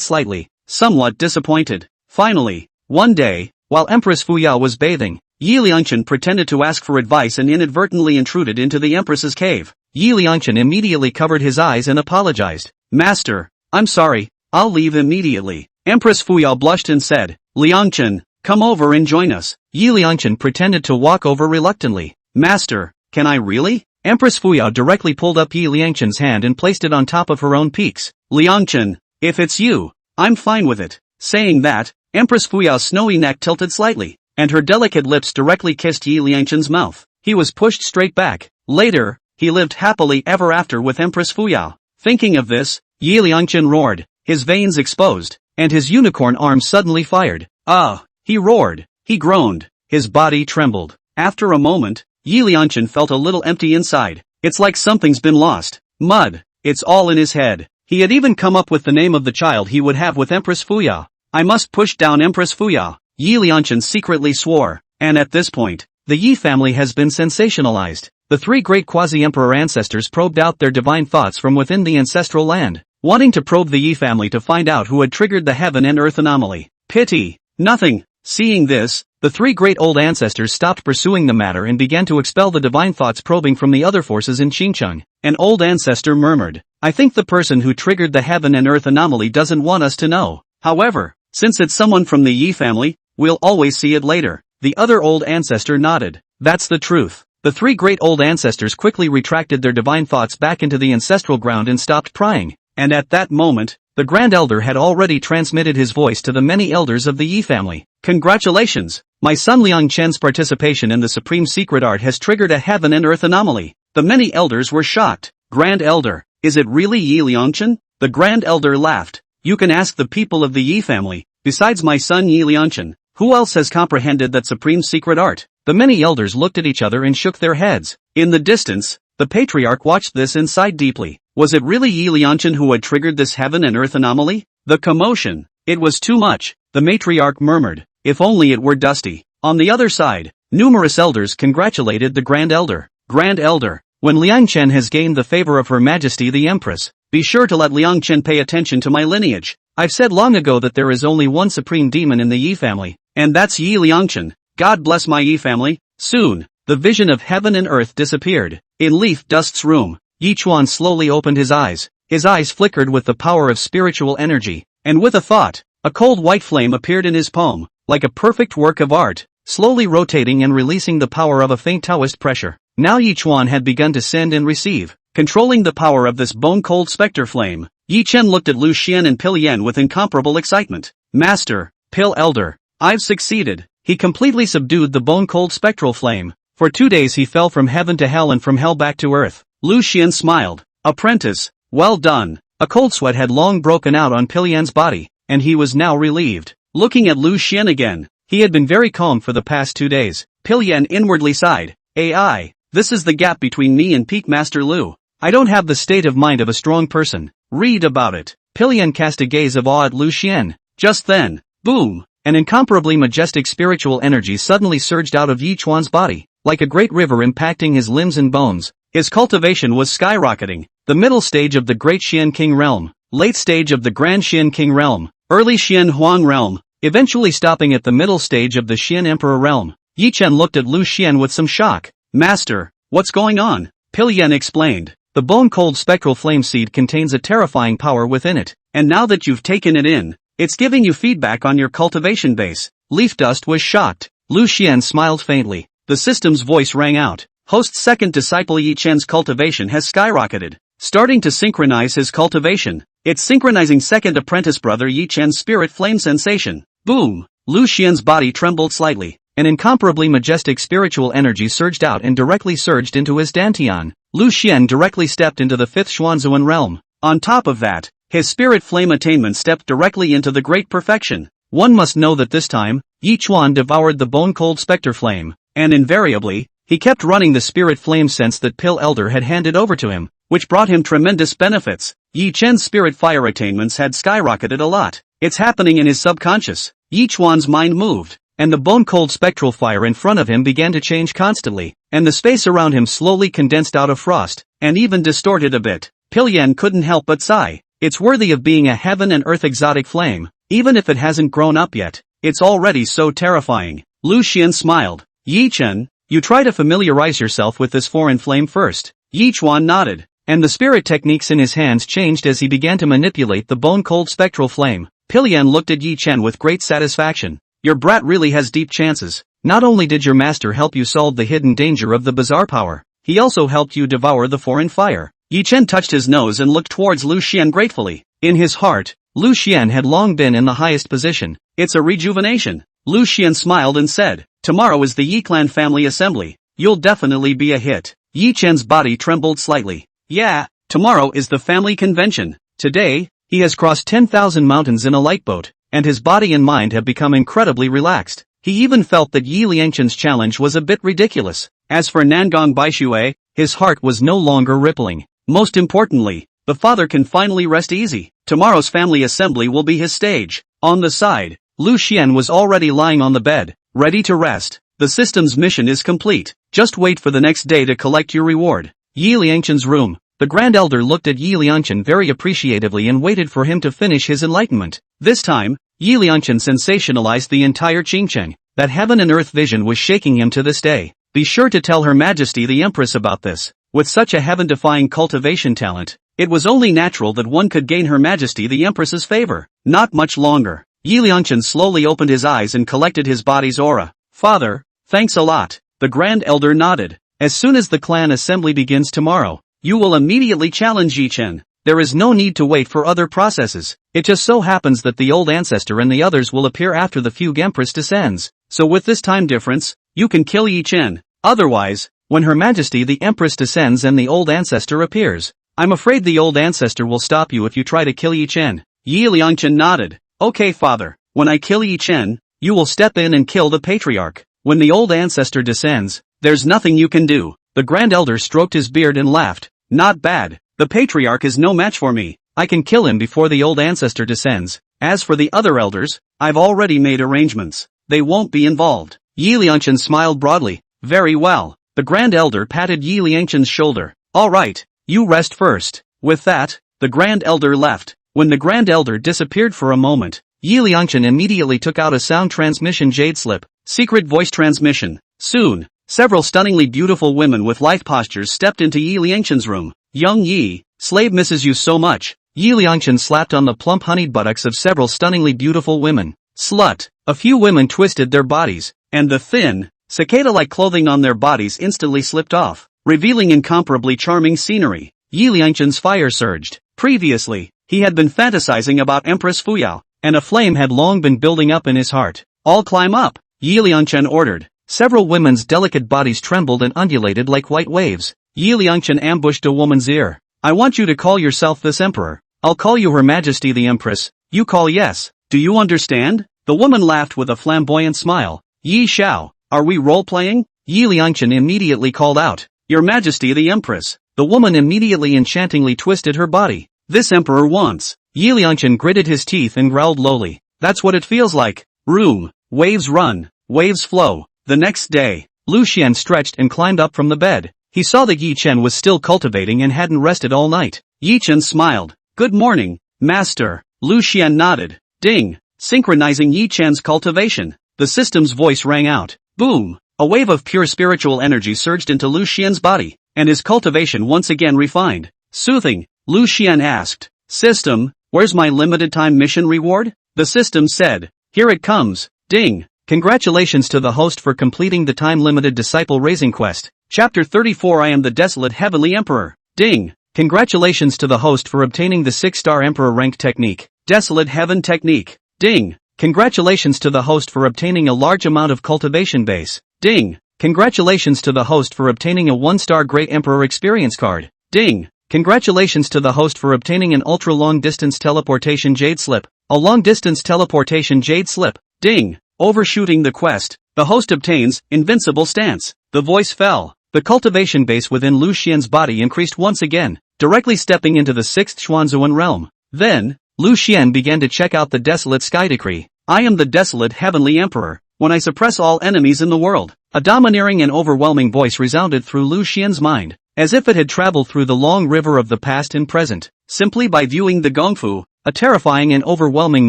Speaker 1: slightly, somewhat disappointed. Finally, one day, while Empress Fuya was bathing, Yi Liangchen pretended to ask for advice and inadvertently intruded into the Empress's cave. Yi Liangchen immediately covered his eyes and apologized. Master, I'm sorry, I'll leave immediately. Empress Fuya blushed and said, Liangchen, come over and join us. Yi Liangchen pretended to walk over reluctantly. Master, can I really? Empress Fuya directly pulled up Yi Liangchen's hand and placed it on top of her own peaks. Liangchen, if it's you, I'm fine with it. Saying that, Empress Fuya's snowy neck tilted slightly, and her delicate lips directly kissed Yi Liangchen's mouth. He was pushed straight back. Later, he lived happily ever after with Empress Fuya. Thinking of this, Yi Liangchen roared, his veins exposed, and his unicorn arms suddenly fired. Ah! He roared. He groaned. His body trembled. After a moment, Yi Liangchen felt a little empty inside. It's like something's been lost. Mud. It's all in his head. He had even come up with the name of the child he would have with Empress Fuya. I must push down Empress Fuya, Yi Liangchen secretly swore. And at this point, the Yi family has been sensationalized. The three great quasi-emperor ancestors probed out their divine thoughts from within the ancestral land, wanting to probe the Yi family to find out who had triggered the heaven and earth anomaly. Pity. Nothing. Seeing this, the three great old ancestors stopped pursuing the matter and began to expel the divine thoughts probing from the other forces in Xinjiang. An old ancestor murmured, I think the person who triggered the heaven and earth anomaly doesn't want us to know. However, since it's someone from the Yi family, we'll always see it later. The other old ancestor nodded. That's the truth. The three great old ancestors quickly retracted their divine thoughts back into the ancestral ground and stopped prying. And at that moment, the Grand Elder had already transmitted his voice to the many elders of the Yi family. Congratulations! My son Liang Chen's participation in the supreme secret art has triggered a heaven and earth anomaly. The many elders were shocked. Grand Elder, is it really Yi Liangchen? The Grand Elder laughed. You can ask the people of the Yi family. Besides my son Yi Liangchen, who else has comprehended that supreme secret art? The many elders looked at each other and shook their heads. In the distance, the patriarch watched this and sighed deeply. Was it really Yi Liangchen who had triggered this heaven and earth anomaly? The commotion. It was too much, the matriarch murmured. If only it were Dusty. On the other side, numerous elders congratulated the Grand Elder. Grand Elder, when Liang Chen has gained the favor of Her Majesty the Empress, be sure to let Liang Chen pay attention to my lineage. I've said long ago that there is only one supreme demon in the Yi family, and that's Yi Liangchen. God bless my Yi family. Soon, the vision of heaven and earth disappeared. In Leaf Dust's room, Yi Chuan slowly opened his eyes. His eyes flickered with the power of spiritual energy, and with a thought, a cold white flame appeared in his palm, like a perfect work of art, slowly rotating and releasing the power of a faint Taoist pressure. Now Yi Chuan had begun to send and receive, controlling the power of this bone-cold specter flame. Yi Chen looked at Lu Xian and Pil Yan with incomparable excitement. Master, Pil Elder, I've succeeded. He completely subdued the bone-cold spectral flame. For 2 days he fell from heaven to hell and from hell back to earth. Lu Xian smiled. Apprentice, well done. A cold sweat had long broken out on Pil Yan's body, and he was now relieved. Looking at Lu Xian again, he had been very calm for the past 2 days. Pil Yan inwardly sighed. AI, this is the gap between me and Peak Master Lu. I don't have the state of mind of a strong person. Read about it. Pil Yan cast a gaze of awe at Lu Xian. Just then, boom, an incomparably majestic spiritual energy suddenly surged out of Yi Chuan's body, like a great river impacting his limbs and bones. His cultivation was skyrocketing. The middle stage of the Great Xian King Realm, late stage of the Grand Xian King Realm, Early Xian Huang realm, eventually stopping at the middle stage of the Xian Emperor realm. Yi Chen looked at Lu Xian with some shock. Master, what's going on? Pil Yan explained. The bone-cold spectral flame seed contains a terrifying power within it, and now that you've taken it in, it's giving you feedback on your cultivation base. Leaf Dust was shocked. Lu Xian smiled faintly. The system's voice rang out. Host's second disciple Yi Chen's cultivation has skyrocketed, starting to synchronize his cultivation. It's synchronizing second apprentice brother Yi Chen's spirit flame sensation. Boom! Lu Xian's body trembled slightly. An incomparably majestic spiritual energy surged out and directly surged into his dantian. Lu Xian directly stepped into the fifth Xuanzuan realm. On top of that, his spirit flame attainment stepped directly into the great perfection. One must know that this time, Yi Chuan devoured the bone-cold specter flame, and invariably, he kept running the spirit flame sense that Pil Elder had handed over to him, which brought him tremendous benefits. Yi Chen's spirit fire attainments had skyrocketed a lot. It's happening in his subconscious. Yi Chuan's mind moved, and the bone-cold spectral fire in front of him began to change constantly, and the space around him slowly condensed out of frost, and even distorted a bit. Pil Yan couldn't help but sigh. It's worthy of being a heaven and earth exotic flame, even if it hasn't grown up yet. It's already so terrifying. Lu Xian smiled. Yi Chen, you try to familiarize yourself with this foreign flame first. Yi Chuan nodded, and the spirit techniques in his hands changed as he began to manipulate the bone-cold spectral flame. Pil Yan looked at Yi Chen with great satisfaction. Your brat really has deep chances. Not only did your master help you solve the hidden danger of the bizarre power, he also helped you devour the foreign fire. Yi Chen touched his nose and looked towards Lu Xian gratefully. In his heart, Lu Xian had long been in the highest position. It's a rejuvenation. Lu Xian smiled and said, tomorrow is the Yi clan family assembly. You'll definitely be a hit. Yi Chen's body trembled slightly. Yeah, tomorrow is the family convention. Today, he has crossed 10,000 mountains in a light boat, and his body and mind have become incredibly relaxed. He even felt that Yi Liangchen's challenge was a bit ridiculous. As for Nangong Baixue, his heart was no longer rippling. Most importantly, the father can finally rest easy. Tomorrow's family assembly will be his stage. On the side, Lu Xian was already lying on the bed, ready to rest. The system's mission is complete. Just wait for the next day to collect your reward. Yi Liangchen's room. The Grand Elder looked at Yi Liangchen very appreciatively and waited for him to finish his enlightenment. This time, Yi Liangchen sensationalized the entire Qingcheng. That heaven and earth vision was shaking him to this day. Be sure to tell Her Majesty the Empress about this. With such a heaven-defying cultivation talent, it was only natural that one could gain Her Majesty the Empress's favor. Not much longer. Yi Liangchen slowly opened his eyes and collected his body's aura. Father, thanks a lot. The Grand Elder nodded. As soon as the clan assembly begins tomorrow, you will immediately challenge Yi Chen. There is no need to wait for other processes. It just so happens that the old ancestor and the others will appear after the fugue Empress descends. So with this time difference, you can kill Yi Chen. Otherwise, when Her Majesty the Empress descends and the old ancestor appears, I'm afraid the old ancestor will stop you if you try to kill Yi Chen. Yi Liangchen nodded. Okay father, when I kill Yi Chen, you will step in and kill the patriarch. When the old ancestor descends, there's nothing you can do. The Grand Elder stroked his beard and laughed. Not bad. The patriarch is no match for me. I can kill him before the old ancestor descends. As for the other elders, I've already made arrangements. They won't be involved. Yi Liangchen smiled broadly. Very well. The Grand Elder patted Yi Liangchen's shoulder. Alright, you rest first. With that, the Grand Elder left. When the Grand Elder disappeared for a moment, Yi Liangchen immediately took out a sound transmission jade slip. Secret voice transmission. Soon, several stunningly beautiful women with lithe postures stepped into Yi Liangchen's room. Young Yi, slave misses you so much. Yi Liangchen slapped on the plump honeyed buttocks of several stunningly beautiful women. Slut. A few women twisted their bodies, and the thin, cicada-like clothing on their bodies instantly slipped off, revealing incomparably charming scenery. Yi Liangchen's fire surged. Previously, he had been fantasizing about Empress Fuyao, and a flame had long been building up in his heart. All climb up, Yi Liangchen ordered. Several women's delicate bodies trembled and undulated like white waves. Yi Liangchen ambushed a woman's ear. I want you to call yourself this emperor. I'll call you Her Majesty the Empress. You call yes. Do you understand? The woman laughed with a flamboyant smile. Yi Xiao, are we role-playing? Yi Liangchen immediately called out. Your Majesty the Empress. The woman immediately enchantingly twisted her body. This emperor wants. Yi Liangchen gritted his teeth and growled lowly. That's what it feels like. Room. Waves run. Waves flow. The next day, Lu Xian stretched and climbed up from the bed. He saw that Yi Chen was still cultivating and hadn't rested all night. Yi Chen smiled. Good morning, master. Lu Xian nodded. Ding. Synchronizing Yi Chen's cultivation. The system's voice rang out. Boom. A wave of pure spiritual energy surged into Lu Xian's body, and his cultivation once again refined. Soothing, Lu Xian asked. System, where's my limited time mission reward? The system said. Here it comes. Ding. Congratulations to the host for completing the time-limited disciple raising quest. Chapter 34 I am the desolate heavenly emperor. Ding. Congratulations to the host for obtaining the 6-star emperor rank technique. Desolate heaven technique. Ding. Congratulations to the host for obtaining a large amount of cultivation base. Ding. Congratulations to the host for obtaining a 1-star Great Emperor experience card. Ding. Congratulations to the host for obtaining an ultra-long distance teleportation jade slip. A long distance teleportation jade slip. Ding. Overshooting the quest. The host obtains invincible stance. The voice fell. The cultivation base within Lu Xian's body increased once again, directly stepping into the 6th Xuanzuan realm. Then, Lu Xian began to check out the desolate sky decree. I am the desolate heavenly emperor. When I suppress all enemies in the world, a domineering and overwhelming voice resounded through Lu Xian's mind, as if it had traveled through the long river of the past and present. Simply by viewing the gongfu, a terrifying and overwhelming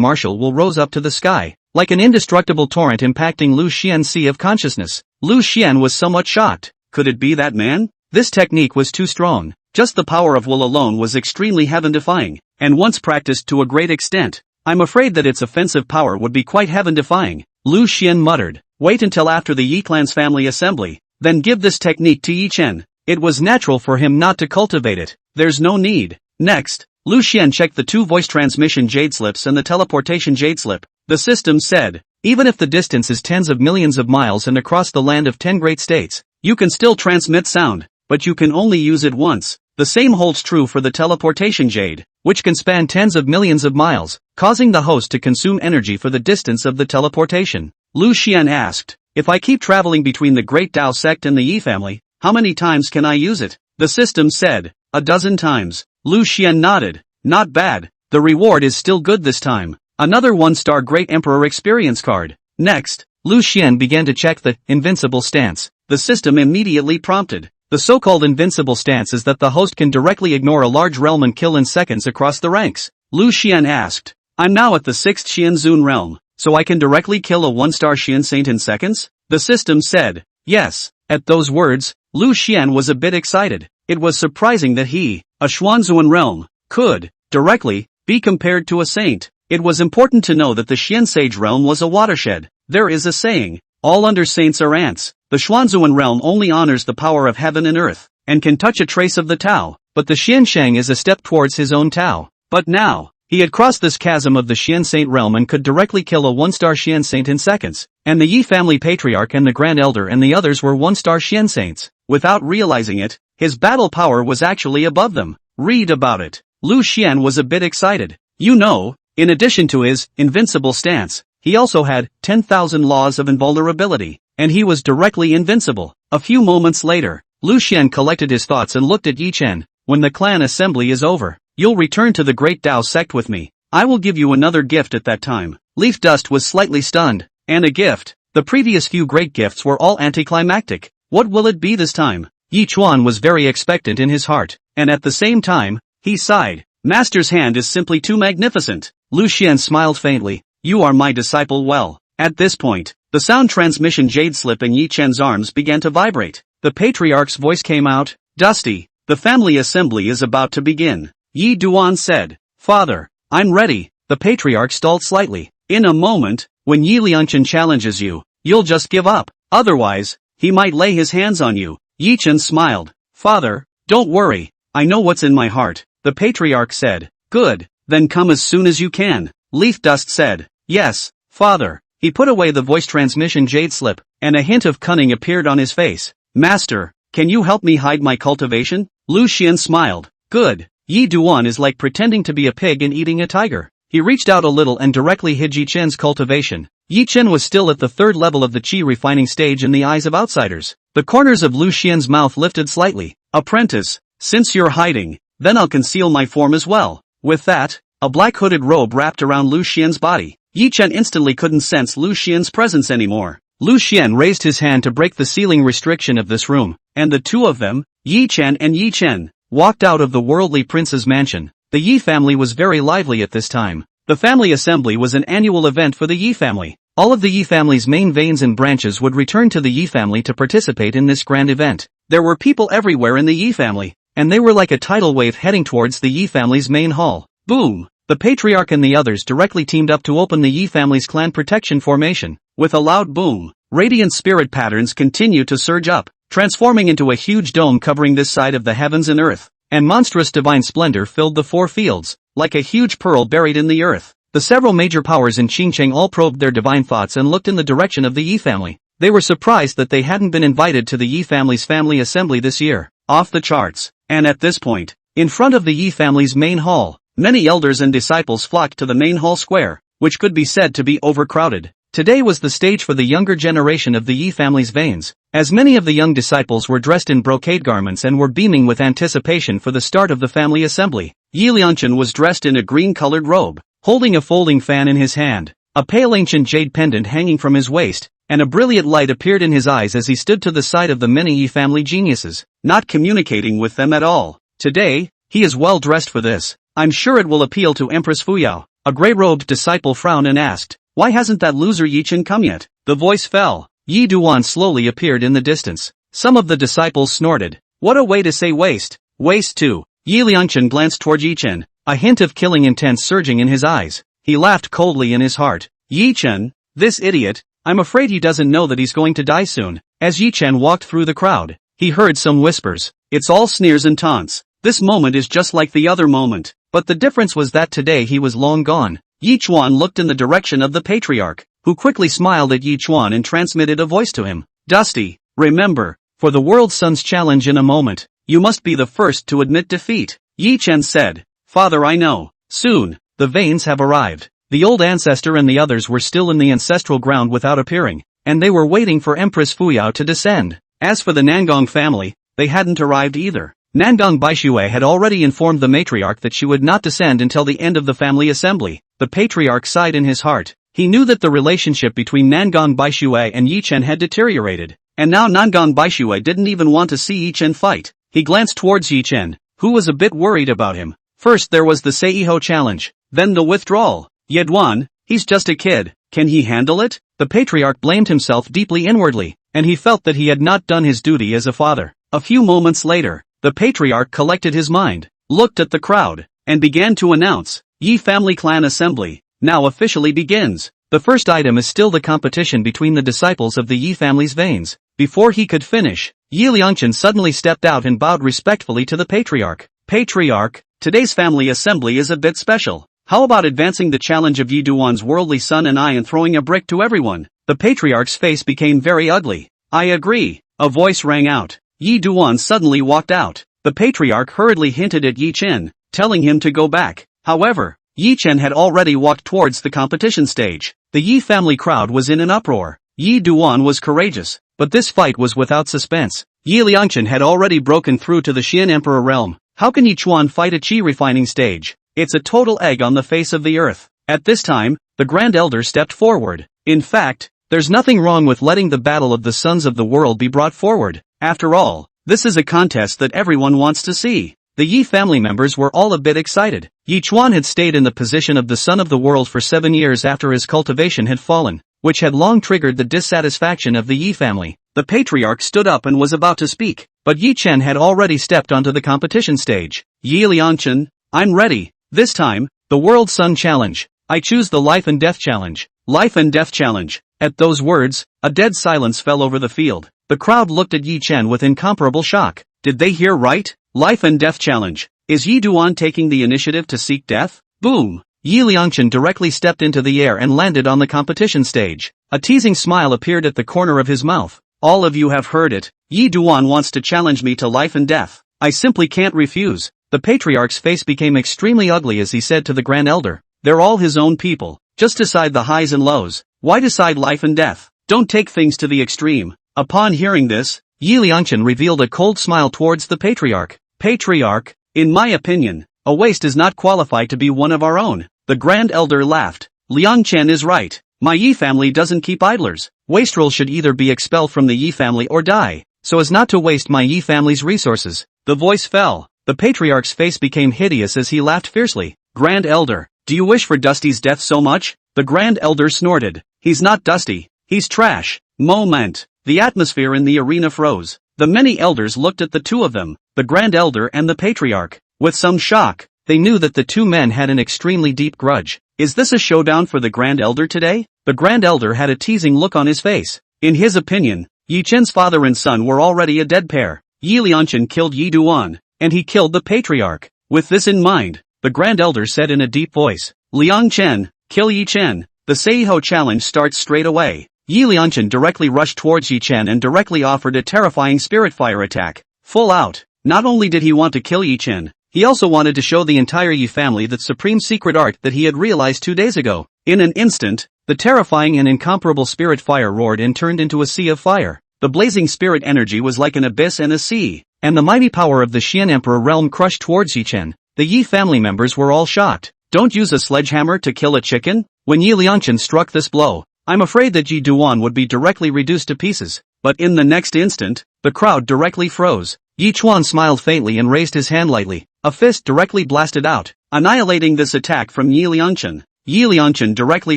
Speaker 1: martial will rose up to the sky, like an indestructible torrent impacting Lu Xian's sea of consciousness. Lu Xian was somewhat shocked. Could it be that man? This technique was too strong. Just the power of will alone was extremely heaven-defying, and once practiced to a great extent, I'm afraid that its offensive power would be quite heaven-defying. Lu Xian muttered. Wait until after the Yi clan's family assembly, then give this technique to Yi Chen. It was natural for him not to cultivate it. There's no need. Next, Lu Xian checked the 2 voice transmission jade slips and the teleportation jade slip. The system said, even if the distance is tens of millions of miles and across the land of 10 great states, you can still transmit sound, but you can only use it once. The same holds true for the teleportation jade, which can span tens of millions of miles, causing the host to consume energy for the distance of the teleportation. Lu Xian asked, if I keep traveling between the Great Tao sect and the Yi family, how many times can I use it? The system said, 12 times. Lu Xian nodded. Not bad. The reward is still good this time. Another 1-star Great Emperor experience card. Next, Lu Xian began to check the invincible stance. The system immediately prompted. The so-called invincible stance is that the host can directly ignore a large realm and kill in seconds across the ranks. Lu Xian asked, I'm now at the 6th Xianzun realm, so I can directly kill a 1-star Xian saint in seconds? The system said, yes. At those words, Lu Xian was a bit excited. It was surprising that he, a Xuanzuan realm, could, directly, be compared to a saint. It was important to know that the Xian sage realm was a watershed. There is a saying, all under saints are ants. The Xuanzuan realm only honors the power of heaven and earth, and can touch a trace of the Tao, but the Xianshang is a step towards his own Tao. But now, he had crossed this chasm of the Xian saint realm and could directly kill a 1-star Xian saint in seconds, and the Yi family patriarch and the grand elder and the others were 1-star Xian saints. Without realizing it, his battle power was actually above them. Read about it. Lu Xian was a bit excited. You know, in addition to his invincible stance, he also had 10,000 laws of invulnerability, and he was directly invincible. A few moments later, Lu Xian collected his thoughts and looked at Yi Chen. When the clan assembly is over, you'll return to the Great Tao sect with me. I will give you another gift at that time. Leaf Dust was slightly stunned. And a gift? The previous few great gifts were all anticlimactic. What will it be this time? Yi Chuan was very expectant in his heart, and at the same time, he sighed. Master's hand is simply too magnificent. Lu Xian smiled faintly. You are my disciple well. At this point, the sound transmission jade slip in Yi Chen's arms began to vibrate. The patriarch's voice came out. Dusty, the family assembly is about to begin. Yi Duan said. Father, I'm ready. The patriarch stalled slightly. In a moment, when Yi Liangchen challenges you, you'll just give up. Otherwise, he might lay his hands on you. Yi Chen smiled. Father, don't worry. I know what's in my heart. The patriarch said. Good, then come as soon as you can. Leaf Dust said. Yes, father. He put away the voice transmission jade slip, and a hint of cunning appeared on his face. Master, can you help me hide my cultivation? Lu Xian smiled. Good. Yi Duan is like pretending to be a pig and eating a tiger. He reached out a little and directly hid Yi Chen's cultivation. Yi Chen was still at the 3rd level of the qi refining stage in the eyes of outsiders. The corners of Lu Xian's mouth lifted slightly. Apprentice, since you're hiding, then I'll conceal my form as well. With that, a black hooded robe wrapped around Lu Xian's body. Yi Chen instantly couldn't sense Lu Xian's presence anymore. Lu Xian raised his hand to break the ceiling restriction of this room, and the two of them, Yi Chen and Yi Chen, walked out of the worldly prince's mansion. The Yi family was very lively at this time. The family assembly was an annual event for the Yi family. All of the Yi family's main veins and branches would return to the Yi family to participate in this grand event. There were people everywhere in the Yi family, and they were like a tidal wave heading towards the Yi family's main hall. Boom! The patriarch and the others directly teamed up to open the Yi family's clan protection formation. With a loud boom, radiant spirit patterns continued to surge up, transforming into a huge dome covering this side of the heavens and earth, and monstrous divine splendor filled the four fields, like a huge pearl buried in the earth. The several major powers in Qingcheng all probed their divine thoughts and looked in the direction of the Yi family. They were surprised that they hadn't been invited to the Yi family's family assembly this year. Off the charts. And at this point, in front of the Yi family's main hall, many elders and disciples flocked to the main hall square, which could be said to be overcrowded. Today was the stage for the younger generation of the Yi family's veins, as many of the young disciples were dressed in brocade garments and were beaming with anticipation for the start of the family assembly. Yi Liangchen was dressed in a green-colored robe, holding a folding fan in his hand, a pale ancient jade pendant hanging from his waist, and a brilliant light appeared in his eyes as he stood to the side of the many Yi family geniuses, not communicating with them at all. Today, he is well dressed for this. I'm sure it will appeal to Empress Fuyao. A grey-robed disciple frowned and asked, "Why hasn't that loser Yi Chen come yet?" The voice fell. Yi Duan slowly appeared in the distance. Some of the disciples snorted. What a way to say waste. Waste too. Yi Liangchen glanced toward Yi Chen, a hint of killing intent surging in his eyes. He laughed coldly in his heart. Yi Chen, this idiot, I'm afraid he doesn't know that he's going to die soon. As Yi Chen walked through the crowd, he heard some whispers. It's all sneers and taunts. This moment is just like the other moment. But the difference was that today he was long gone. Yi Chuan looked in the direction of the patriarch, who quickly smiled at Yi Chuan and transmitted a voice to him. Dusty, remember, for the World Sun's challenge in a moment, you must be the first to admit defeat. Yi Chen said, Father, I know. Soon, the veins have arrived. The old ancestor and the others were still in the ancestral ground without appearing, and they were waiting for Empress Fuyao to descend. As for the Nangong family, they hadn't arrived either. Nangong Baixue had already informed the matriarch that she would not descend until the end of the family assembly. The patriarch sighed in his heart. He knew that the relationship between Nangong Baixue and Yi Chen had deteriorated, and now Nangong Baixue didn't even want to see Yi Chen fight. He glanced towards Yi Chen, who was a bit worried about him. First there was the Seiho challenge, then the withdrawal. Yeduan, he's just a kid, can he handle it? The patriarch blamed himself deeply inwardly, and he felt that he had not done his duty as a father. A few moments later, the patriarch collected his mind, looked at the crowd, and began to announce, Yi Family Clan Assembly, now officially begins. The first item is still the competition between the disciples of the Yi family's veins. Before he could finish, Yi Liangchen suddenly stepped out and bowed respectfully to the patriarch. Patriarch, today's family assembly is a bit special. How about advancing the challenge of Yi Duan's worldly son and I and throwing a brick to everyone? The patriarch's face became very ugly. I agree. A voice rang out. Yi Duan suddenly walked out. The patriarch hurriedly hinted at Yi Chen, telling him to go back. However, Yi Chen had already walked towards the competition stage. The Yi family crowd was in an uproar. Yi Duan was courageous, but this fight was without suspense. Yi Liangchen had already broken through to the Xian Emperor realm. How can Yi Chuan fight a Qi refining stage? It's a total egg on the face of the earth. At this time, the Grand Elder stepped forward. In fact, there's nothing wrong with letting the battle of the sons of the world be brought forward. After all, this is a contest that everyone wants to see. The Yi family members were all a bit excited. Yi Chuan had stayed in the position of the son of the world for 7 years after his cultivation had fallen, which had long triggered the dissatisfaction of the Yi family. The patriarch stood up and was about to speak, but Yi Chen had already stepped onto the competition stage. Yi Liangchen, I'm ready. This time, the World Sun Challenge. I choose the Life and Death Challenge. Life and Death Challenge. At those words, a dead silence fell over the field. The crowd looked at Yi Chen with incomparable shock. Did they hear right? Life and Death Challenge. Is Yi Duan taking the initiative to seek death? Boom! Yi Liangchen directly stepped into the air and landed on the competition stage. A teasing smile appeared at the corner of his mouth. All of you have heard it. Yi Duan wants to challenge me to life and death. I simply can't refuse. The patriarch's face became extremely ugly as he said to the Grand Elder, they're all his own people. Just decide the highs and lows. Why decide life and death? Don't take things to the extreme. Upon hearing this, Yi Liangchen revealed a cold smile towards the patriarch. Patriarch, in my opinion, a waste is not qualified to be one of our own. The Grand Elder laughed. Liangchen is right. My Yi family doesn't keep idlers. Wastrel should either be expelled from the Yi family or die, so as not to waste my Yi family's resources. The voice fell. The patriarch's face became hideous as he laughed fiercely. Grand Elder, Do you wish for Dusty's death so much? The Grand Elder snorted. He's not Dusty. He's trash. Moment. The atmosphere in the arena froze. The many elders looked at the two of them, the Grand Elder and the Patriarch, with some shock. They knew that the two men had an extremely deep grudge. Is this a showdown for the Grand Elder today? The Grand Elder had a teasing look on his face. In his opinion, Yi Chen's father and son were already a dead pair. Yi Lianchen killed Yi Duan, and he killed the Patriarch. With this in mind, the Grand Elder said in a deep voice, Liang Chen, kill Yi Chen. The Seiho challenge starts straight away. Yi Lianchen directly rushed towards Yi Chen and directly offered a terrifying spirit fire attack. Full out. Not only did he want to kill Yi Chen, he also wanted to show the entire Yi family that supreme secret art that he had realized 2 days ago. In an instant, the terrifying and incomparable spirit fire roared and turned into a sea of fire. The blazing spirit energy was like an abyss and a sea, and the mighty power of the Xian Emperor realm crushed towards Yi Chen. The Yi family members were all shocked. Don't use a sledgehammer to kill a chicken? When Yi Lianchen struck this blow, I'm afraid that Yi Duan would be directly reduced to pieces. But in the next instant, the crowd directly froze. Yi Chuan smiled faintly and raised his hand lightly. A fist directly blasted out, annihilating this attack from Yi Lianchen. Yi Lianchen directly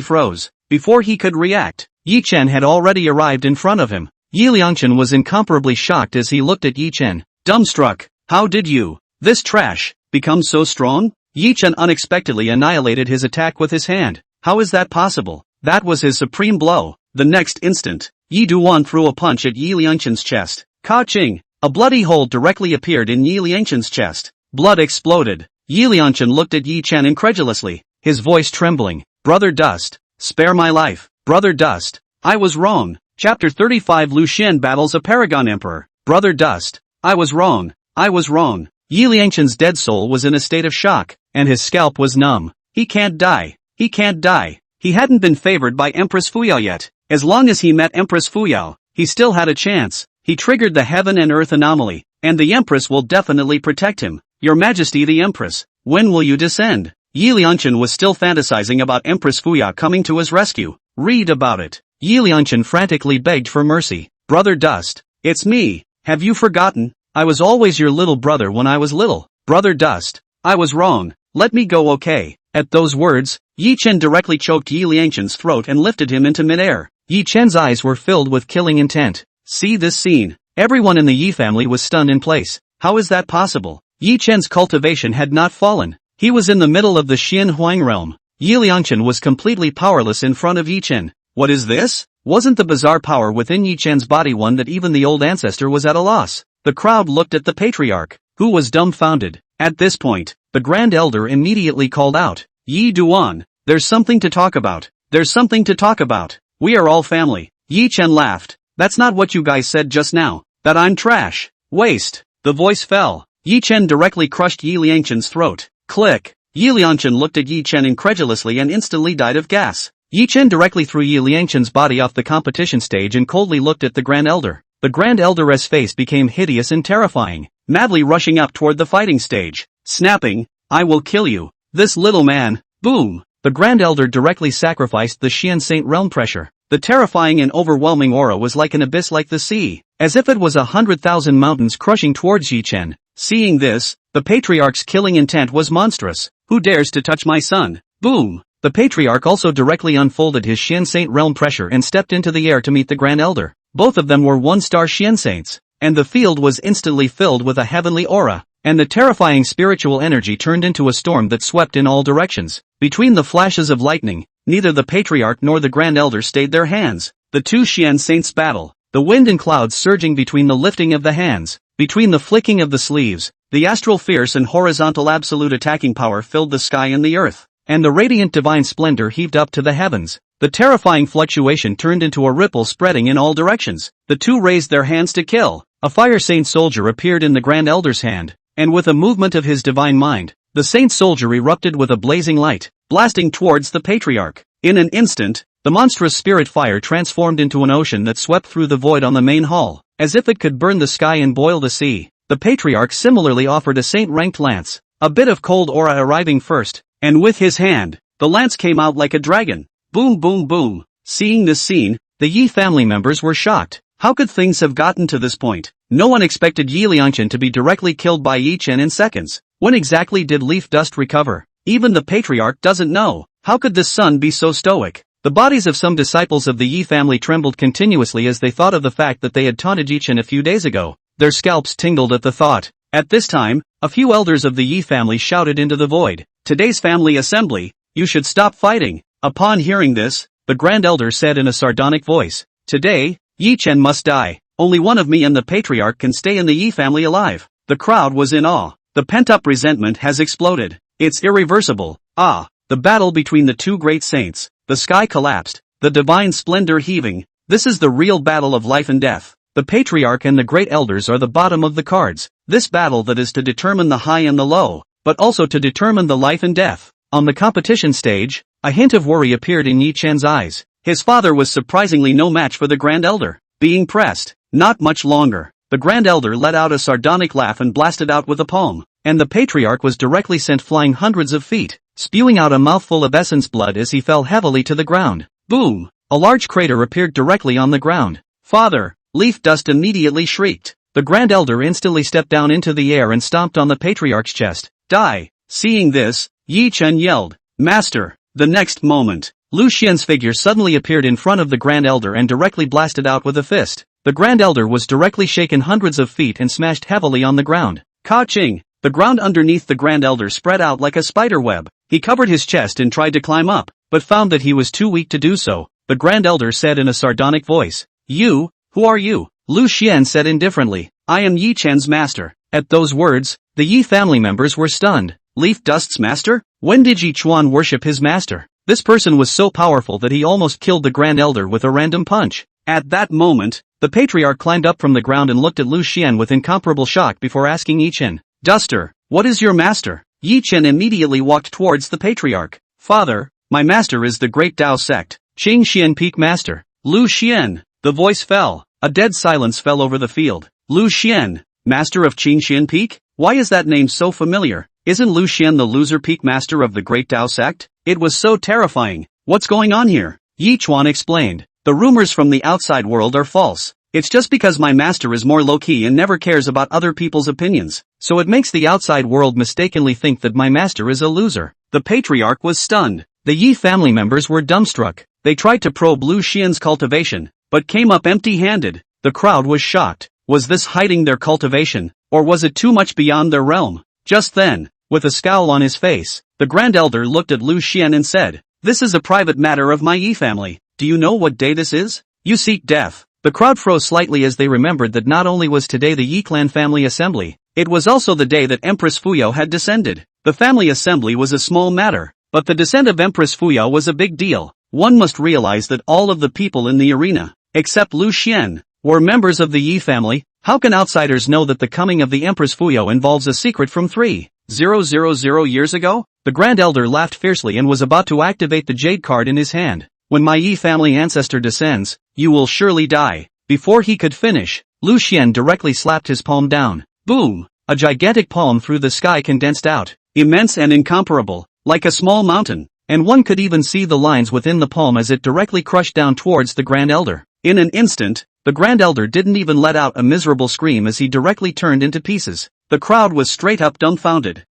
Speaker 1: froze. Before he could react, Yi Chen had already arrived in front of him. Yi Lianchen was incomparably shocked as he looked at Yi Chen. Dumbstruck. How did you, this trash, become so strong? Yi Chen unexpectedly annihilated his attack with his hand. How is that possible? That was his supreme blow. The next instant, Yi Duan threw a punch at Yi Lianchen's chest. Ka-ching! A bloody hole directly appeared in Yi Lianchen's chest. Blood exploded. Yi Lianchen looked at Yi Chen incredulously, his voice trembling. Brother Dust, spare my life. Brother Dust, I was wrong. Chapter 35 Lu Xian battles a Paragon Emperor. Brother Dust, I was wrong. I was wrong. Yi Lianchen's dead soul was in a state of shock, and his scalp was numb. He can't die. He can't die. He hadn't been favored by Empress Fuyao yet. As long as he met Empress Fuyao, he still had a chance. He triggered the heaven and earth anomaly, and the Empress will definitely protect him. Your Majesty the Empress, when will you descend? Yi Lianchen was still fantasizing about Empress Fuyao coming to his rescue. Read about it. Yi Lianchen frantically begged for mercy. Brother Dust, it's me. Have you forgotten? I was always your little brother when I was little. Brother Dust, I was wrong. Let me go, okay? At those words, Yi Chen directly choked Yi Lianchen's throat and lifted him into midair. Yi Chen's eyes were filled with killing intent. See this scene. Everyone in the Yi family was stunned in place. How is that possible? Yi Chen's cultivation had not fallen. He was in the middle of the Xian Huang realm. Yi Lianchen was completely powerless in front of Yi Chen. What is this? Wasn't the bizarre power within Yi Chen's body one that even the old ancestor was at a loss? The crowd looked at the Patriarch, who was dumbfounded. At this point, the Grand Elder immediately called out, Yi Duan, there's something to talk about. There's something to talk about. We are all family. Yi Chen laughed. That's not what you guys said just now. That I'm trash. Waste. The voice fell. Yi Chen directly crushed Yi Lianchen's throat. Click. Yi Lianchen looked at Yi Chen incredulously and instantly died of gas. Yi Chen directly threw Yi Lianchen's body off the competition stage and coldly looked at the Grand Elder. The Grand Elder's face became hideous and terrifying, madly rushing up toward the fighting stage, snapping, I will kill you. This little man. Boom. The Grand Elder directly sacrificed the Xian Saint realm pressure. The terrifying and overwhelming aura was like an abyss like the sea, as if it was 100,000 mountains crushing towards Yi Chen. Seeing this, the Patriarch's killing intent was monstrous. Who dares to touch my son? Boom. The Patriarch also directly unfolded his Xian Saint realm pressure and stepped into the air to meet the Grand Elder. Both of them were one-star Xian Saints, and the field was instantly filled with a heavenly aura, and the terrifying spiritual energy turned into a storm that swept in all directions. Between the flashes of lightning, neither the Patriarch nor the Grand Elder stayed their hands. The two Xian Saints battle, the wind and clouds surging between the lifting of the hands, between the flicking of the sleeves, the astral fierce and horizontal absolute attacking power filled the sky and the earth, and the radiant divine splendor heaved up to the heavens. The terrifying fluctuation turned into a ripple spreading in all directions. The two raised their hands to kill. A fire saint soldier appeared in the Grand Elder's hand, and with a movement of his divine mind, the saint soldier erupted with a blazing light, blasting towards the Patriarch. In an instant, the monstrous spirit fire transformed into an ocean that swept through the void on the main hall, as if it could burn the sky and boil the sea. The Patriarch similarly offered a saint-ranked lance, a bit of cold aura arriving first, and with his hand, the lance came out like a dragon. Boom boom boom. Seeing this scene, the Yi family members were shocked. How could things have gotten to this point? No one expected Yi Lianchen to be directly killed by Yi Chen in seconds. When exactly did Leaf Dust recover? Even the patriarch doesn't know. How could this son be so stoic? The bodies of some disciples of the Yi family trembled continuously as they thought of the fact that they had taunted Yi Chen a few days ago. Their scalps tingled at the thought. At this time, a few elders of the Yi family shouted into the void, "Today's family assembly, you should stop fighting." Upon hearing this, the Grand Elder said in a sardonic voice, "Today, Yi Chen must die. Only one of me and the patriarch can stay in the Yi family alive." The crowd was in awe. The pent-up resentment has exploded. It's irreversible. Ah, the battle between the two great saints. The sky collapsed, the divine splendor heaving. This is the real battle of life and death. The patriarch and the great elders are the bottom of the cards. This battle that is to determine the high and the low, but also to determine the life and death. On the competition stage, a hint of worry appeared in Yi Chen's eyes. His father was surprisingly no match for the Grand Elder. Being pressed, not much longer. The Grand Elder let out a sardonic laugh and blasted out with a palm, and the patriarch was directly sent flying hundreds of feet, spewing out a mouthful of essence blood as he fell heavily to the ground. Boom! A large crater appeared directly on the ground. "Father!" Leaf Dust immediately shrieked. The Grand Elder instantly stepped down into the air and stomped on the patriarch's chest. "Die!" Seeing this, Yi Chen yelled, "Master!" The next moment, Lu Xian's figure suddenly appeared in front of the Grand Elder and directly blasted out with a fist. The Grand Elder was directly shaken hundreds of feet and smashed heavily on the ground. Ka-ching! The ground underneath the Grand Elder spread out like a spider web. He covered his chest and tried to climb up, but found that he was too weak to do so. The Grand Elder said in a sardonic voice, "You, who are you?" Lu Xian said indifferently, "I am Yi Chen's master." At those words, the Yi family members were stunned. Leaf Dust's master? When did Yi Chuan worship his master? This person was so powerful that he almost killed the Grand Elder with a random punch. At that moment, the patriarch climbed up from the ground and looked at Lu Xian with incomparable shock before asking Yi Chen, "Duster, what is your master?" Yi Chen immediately walked towards the patriarch. "Father, my master is the Great Tao sect, Qing Xian Peak Master." Lu Xian. The voice fell. A dead silence fell over the field. Lu Xian, Master of Qing Xian Peak? Why is that name so familiar? Isn't Lu Xian the loser peak master of the Great Tao sect? It was so terrifying. What's going on here? Yi Chuan explained. The rumors from the outside world are false. It's just because my master is more low-key and never cares about other people's opinions, so it makes the outside world mistakenly think that my master is a loser. The patriarch was stunned. The Yi family members were dumbstruck. They tried to probe Lu Xian's cultivation, but came up empty-handed. The crowd was shocked. Was this hiding their cultivation, or was it too much beyond their realm? Just then, with a scowl on his face, the Grand Elder looked at Lu Xian and said, "This is a private matter of my Yi family. Do you know what day this is? You seek death." The crowd froze slightly as they remembered that not only was today the Yi clan family assembly, it was also the day that Empress Fuyao had descended. The family assembly was a small matter, but the descent of Empress Fuyao was a big deal. One must realize that all of the people in the arena, except Lu Xian, were members of the Yi family. How can outsiders know that the coming of the Empress Fuyao involves a secret from 3,000 years ago? The Grand Elder laughed fiercely and was about to activate the jade card in his hand. "When my Yi family ancestor descends, you will surely die." Before he could finish, Lu Xian directly slapped his palm down. Boom! A gigantic palm through the sky condensed out, immense and incomparable, like a small mountain, and one could even see the lines within the palm as it directly crushed down towards the Grand Elder. In an instant, the Grand Elder didn't even let out a miserable scream as he directly turned into pieces. The crowd was straight up dumbfounded.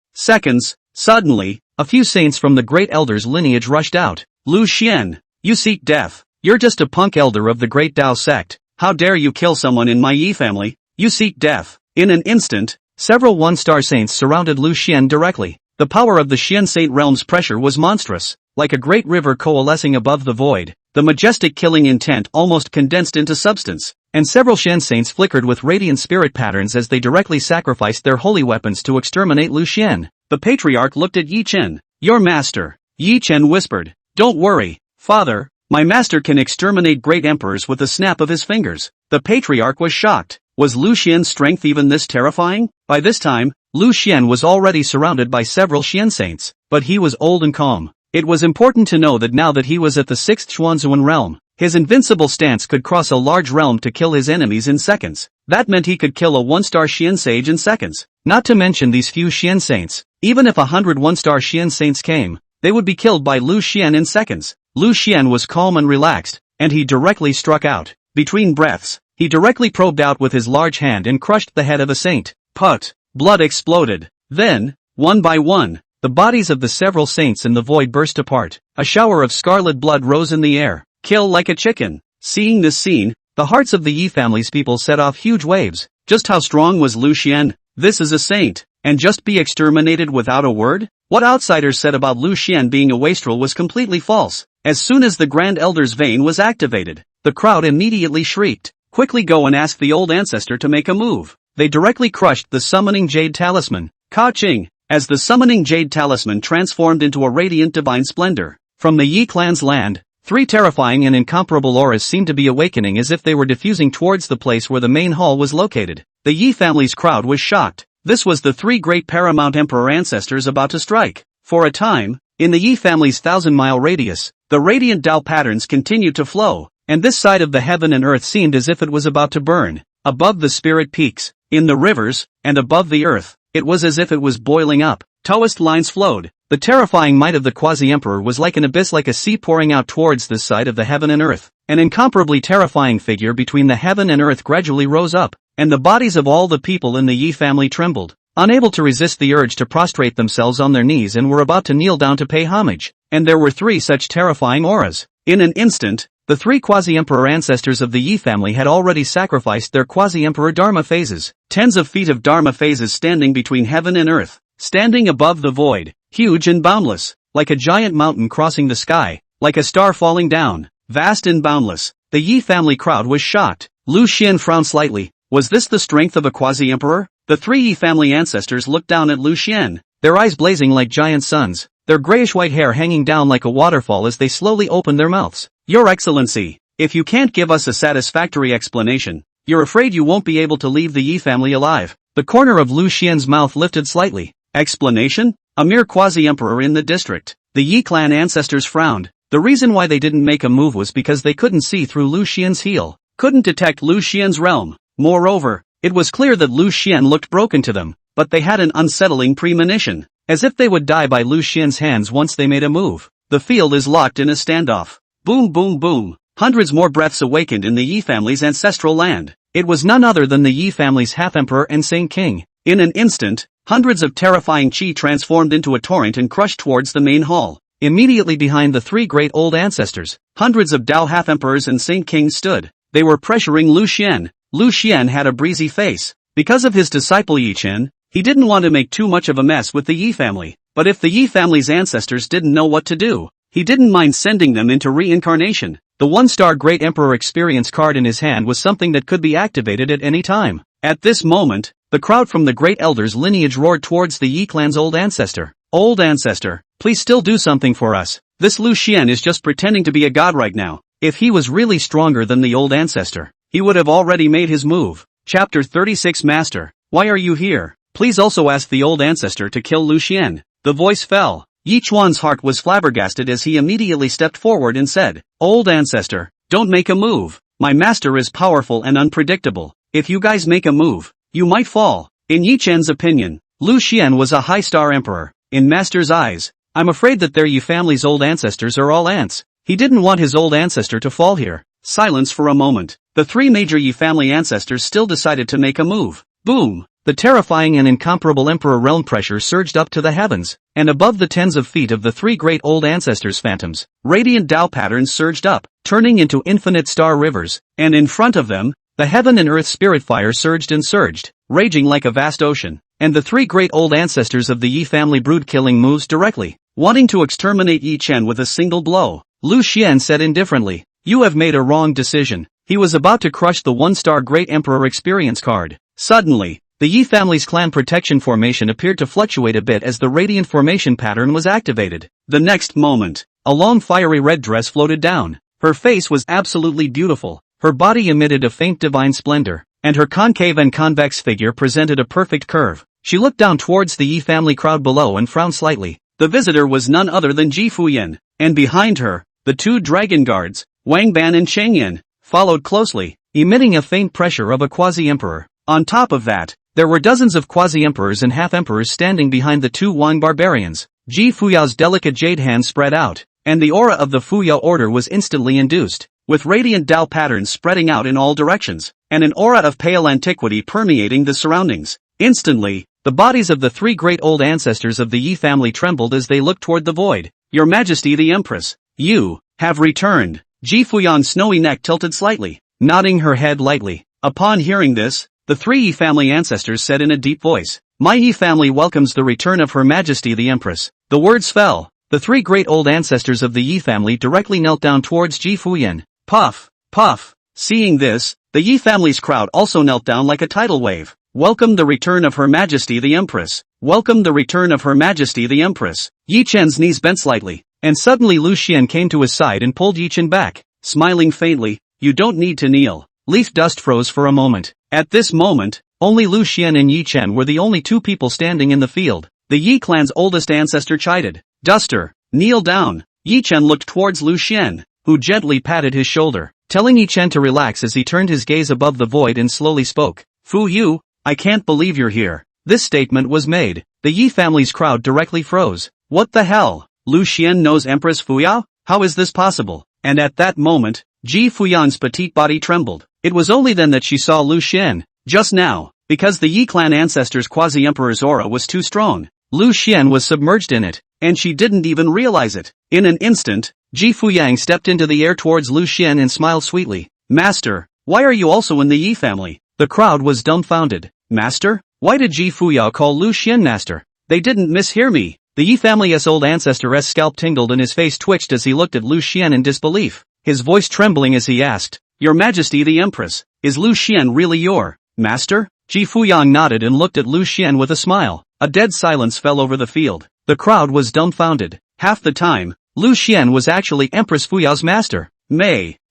Speaker 1: Suddenly, a few saints from the Great Elder's lineage rushed out. "Lu Xian, you seek death. You're just a punk elder of the Great Tao sect. How dare you kill someone in my Yi family? You seek death." In an instant, several one-star saints surrounded Lu Xian directly. The power of the Xian Saint realm's pressure was monstrous, like a great river coalescing above the void. The majestic killing intent almost condensed into substance, and several Xian saints flickered with radiant spirit patterns as they directly sacrificed their holy weapons to exterminate Lu Xian. The patriarch looked at Yi Chen. "Your master." Yi Chen whispered. "Don't worry, father, my master can exterminate great emperors with a snap of his fingers." The patriarch was shocked. Was Lu Xian's strength even this terrifying? By this time, Lu Xian was already surrounded by several Xian saints, but he was old and calm. It was important to know that now that he was at the 6th Xuanzuan realm, his invincible stance could cross a large realm to kill his enemies in seconds. That meant he could kill a one-star Xian sage in seconds. Not to mention these few Xian saints. Even if 100 one-star Xian saints came, they would be killed by Lu Xian in seconds. Lu Xian was calm and relaxed, and he directly struck out. Between breaths, he directly probed out with his large hand and crushed the head of a saint. Put! Blood exploded. Then, one by one, the bodies of the several saints in the void burst apart. A shower of scarlet blood rose in the air. Kill like a chicken. Seeing this scene, the hearts of the Yi family's people set off huge waves. Just how strong was Lu Xian? This is a saint, and just be exterminated without a word? What outsiders said about Lu Xian being a wastrel was completely false. As soon as the Grand Elder's vein was activated, the crowd immediately shrieked, "Quickly go and ask the old ancestor to make a move." They directly crushed the summoning jade talisman, Ka-ching, as the summoning jade talisman transformed into a radiant divine splendor. From the Yi clan's land, 3 terrifying and incomparable auras seemed to be awakening as if they were diffusing towards the place where the main hall was located. The Yi family's crowd was shocked. This was the 3 great paramount emperor ancestors about to strike. For a time, in the Yi family's 1,000-mile radius, the radiant Tao patterns continued to flow, and this side of the heaven and earth seemed as if it was about to burn. Above the spirit peaks, in the rivers, and above the earth, it was as if it was boiling up. Taoist lines flowed. The terrifying might of the quasi-emperor was like an abyss, like a sea pouring out towards this side of the heaven and earth. An incomparably terrifying figure between the heaven and earth gradually rose up, and the bodies of all the people in the Yi family trembled, unable to resist the urge to prostrate themselves on their knees, and were about to kneel down to pay homage. And there were 3 such terrifying auras. In an instant, the 3 quasi-emperor ancestors of the Yi family had already sacrificed their quasi-emperor Dharma phases. Tens of feet of Dharma phases standing between heaven and earth, standing above the void, huge and boundless, like a giant mountain crossing the sky, like a star falling down, vast and boundless. The Yi family crowd was shocked. Lu Xian frowned slightly. Was this the strength of a quasi-emperor? The 3 Yi family ancestors looked down at Lu Xian, their eyes blazing like giant suns, their grayish-white hair hanging down like a waterfall as they slowly opened their mouths. "Your Excellency, if you can't give us a satisfactory explanation, you're afraid you won't be able to leave the Yi family alive." The corner of Lu Xian's mouth lifted slightly. Explanation? A mere quasi-emperor in the district. The Yi clan ancestors frowned. The reason why they didn't make a move was because they couldn't see through Lu Xian's heel, couldn't detect Lu Xian's realm. Moreover, it was clear that Lu Xian looked broken to them, but they had an unsettling premonition, as if they would die by Lu Xian's hands once they made a move. The field is locked in a standoff. Boom boom boom. Hundreds more breaths awakened in the Yi family's ancestral land. It was none other than the Yi family's half-emperor and Saint King. In an instant, hundreds of terrifying qi transformed into a torrent and crushed towards the main hall. Immediately behind the 3 great old ancestors, hundreds of Dao half-emperors and Saint Kings stood. They were pressuring Lu Xian. Lu Xian had a breezy face. Because of his disciple Yi Chen, he didn't want to make too much of a mess with the Yi family. But if the Yi family's ancestors didn't know what to do, he didn't mind sending them into reincarnation. The 1-star Great Emperor experience card in his hand was something that could be activated at any time. At this moment, the crowd from the Great Elder's lineage roared towards the Yi clan's old ancestor. "Old ancestor, please still do something for us. This Lu Xian is just pretending to be a god right now. If he was really stronger than the old ancestor, he would have already made his move." Chapter 36. Master, why are you here? Please also ask the old ancestor to kill Lu Xian. The voice fell. Yi Chuan's heart was flabbergasted as he immediately stepped forward and said, "Old ancestor, don't make a move. My master is powerful and unpredictable. If you guys make a move, you might fall." In Yi Chen's opinion, Lu Xian was a high-star emperor. In master's eyes, I'm afraid that their Yi family's old ancestors are all ants. He didn't want his old ancestor to fall here. Silence for a moment. The 3 major Yi family ancestors still decided to make a move. Boom! The terrifying and incomparable emperor realm pressure surged up to the heavens, and above the tens of feet of the 3 great old ancestors' phantoms, radiant Tao patterns surged up, turning into infinite star rivers, and in front of them, the heaven and earth spirit fire surged and surged, raging like a vast ocean, and the 3 great old ancestors of the Yi family brood killing moves directly, wanting to exterminate Yi Chen with a single blow. Lu Xian said indifferently, "You have made a wrong decision." He was about to crush the 1-star Great Emperor experience card. Suddenly, the Yi family's clan protection formation appeared to fluctuate a bit as the radiant formation pattern was activated. The next moment, a long fiery red dress floated down. Her face was absolutely beautiful, her body emitted a faint divine splendor, and her concave and convex figure presented a perfect curve. She looked down towards the Yi family crowd below and frowned slightly. The visitor was none other than Ji Fuyan, and behind her, the 2 dragon guards, Wang Ban and Changyan, followed closely, emitting a faint pressure of a quasi-emperor. On top of that, there were dozens of quasi-emperors and half-emperors standing behind the 2 Wang barbarians. Ji Fuyao's delicate jade hand spread out, and the aura of the Fuya order was instantly induced, with radiant Tao patterns spreading out in all directions, and an aura of pale antiquity permeating the surroundings. Instantly, The bodies of the three great old ancestors of the Yi family trembled as they looked toward the void. Your Majesty the Empress, you have returned. Ji Fuyang's snowy neck tilted slightly, nodding her head lightly. Upon hearing this, the three Yi family ancestors said in a deep voice, My Yi family welcomes the return of Her Majesty the Empress. The words fell. The three great old ancestors of the Yi family directly knelt down towards Ji Fuyan. Puff, puff. Seeing this, the Yi family's crowd also knelt down like a tidal wave. Welcome the return of Her Majesty the Empress. Welcome the return of Her Majesty the Empress. Yi Chen's knees bent slightly, and suddenly Lu Xian came to his side and pulled Yi Chen back. Smiling faintly, you don't need to kneel. Leaf dust froze for a moment. At this moment, only Lu Xian and Yi Chen were the only two people standing in the field. The Yi clan's oldest ancestor chided. Duster, kneel down. Yi Chen looked towards Lu Xian, who gently patted his shoulder, telling Yi Chen to relax as he turned his gaze above the void and slowly spoke. Fu Yu, I can't believe you're here. This statement was made. The Yi family's crowd directly froze. What the hell? Lu Xian knows Empress Fuyao? How is this possible? And at that moment, Ji Fuyan's petite body trembled. It was only then that she saw Lu Xian. Just now, because the Yi clan ancestor's quasi-emperor's aura was too strong, Lu Xian was submerged in it, and she didn't even realize it. In an instant, Ji Fuyang stepped into the air towards Lu Xian and smiled sweetly. Master, why are you also in the Yi family? The crowd was dumbfounded. Master? Why did Ji Fuyao call Lu Xian master? They didn't mishear me. The Yi family's old ancestor's scalp tingled and his face twitched as he looked at Lu Xian in disbelief, his voice trembling as he asked, Your Majesty the Empress, is Lu Xian really your master? Ji Fuyang nodded and looked at Lu Xian with a smile. A dead silence fell over the field. The crowd was dumbfounded. Half the time, Lu Xian was actually Empress Fuyao's master.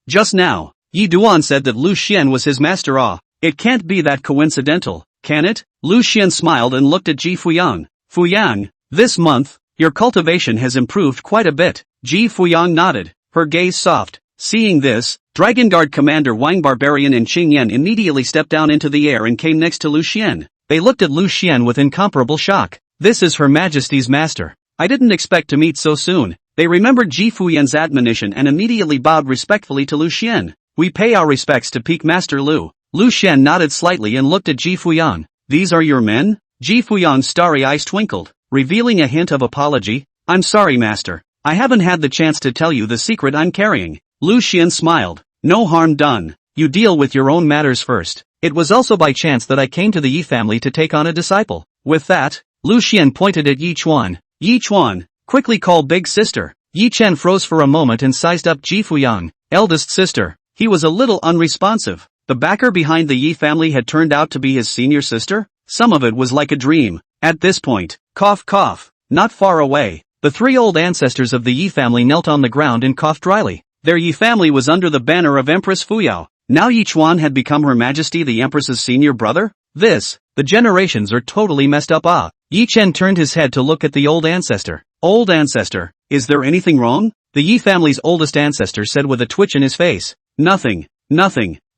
Speaker 1: Just now, Yi Duan said that Lu Xian was his master. It can't be that coincidental, can it? Lu Xian smiled and looked at Ji Fuyang. Fuyang, this month, your cultivation has improved quite a bit. Ji Fuyang nodded, her gaze soft. Seeing this, Dragon Guard Commander Wang Barbarian and Qing Yan immediately stepped down into the air and came next to Lu Xian. They looked at Lu Xian with incomparable shock. This is Her Majesty's master. I didn't expect to meet so soon. They remembered Ji Fuyan's admonition and immediately bowed respectfully to Lu Xian. We pay our respects to Peak Master Lu. Lu Xian nodded slightly and looked at Ji Fuyang. These are your men? Ji Fuyang's starry eyes twinkled, revealing a hint of apology. I'm sorry, master. I haven't had the chance to tell you the secret I'm carrying. Lu Xian smiled. No harm done. You deal with your own matters first. It was also by chance that I came to the Yi family to take on a disciple. With that, Lu Xian pointed at Yi Chuan. Yi Chuan, quickly call big sister. Yi Chen froze for a moment and sized up Ji Fuyang, eldest sister. He was a little unresponsive. The backer behind the Yi family had turned out to be his senior sister? Some of it was like a dream. At this point, cough cough, not far away, the three old ancestors of the Yi family knelt on the ground and coughed dryly. Their Yi family was under the banner of Empress Fuyao. Now Yi Chuan had become Her Majesty the Empress's senior brother? The generations are totally messed up. Yi Chen turned his head to look at the old ancestor. Old ancestor, is there anything wrong? The Yi family's oldest ancestor said with a twitch in his face. Nothing.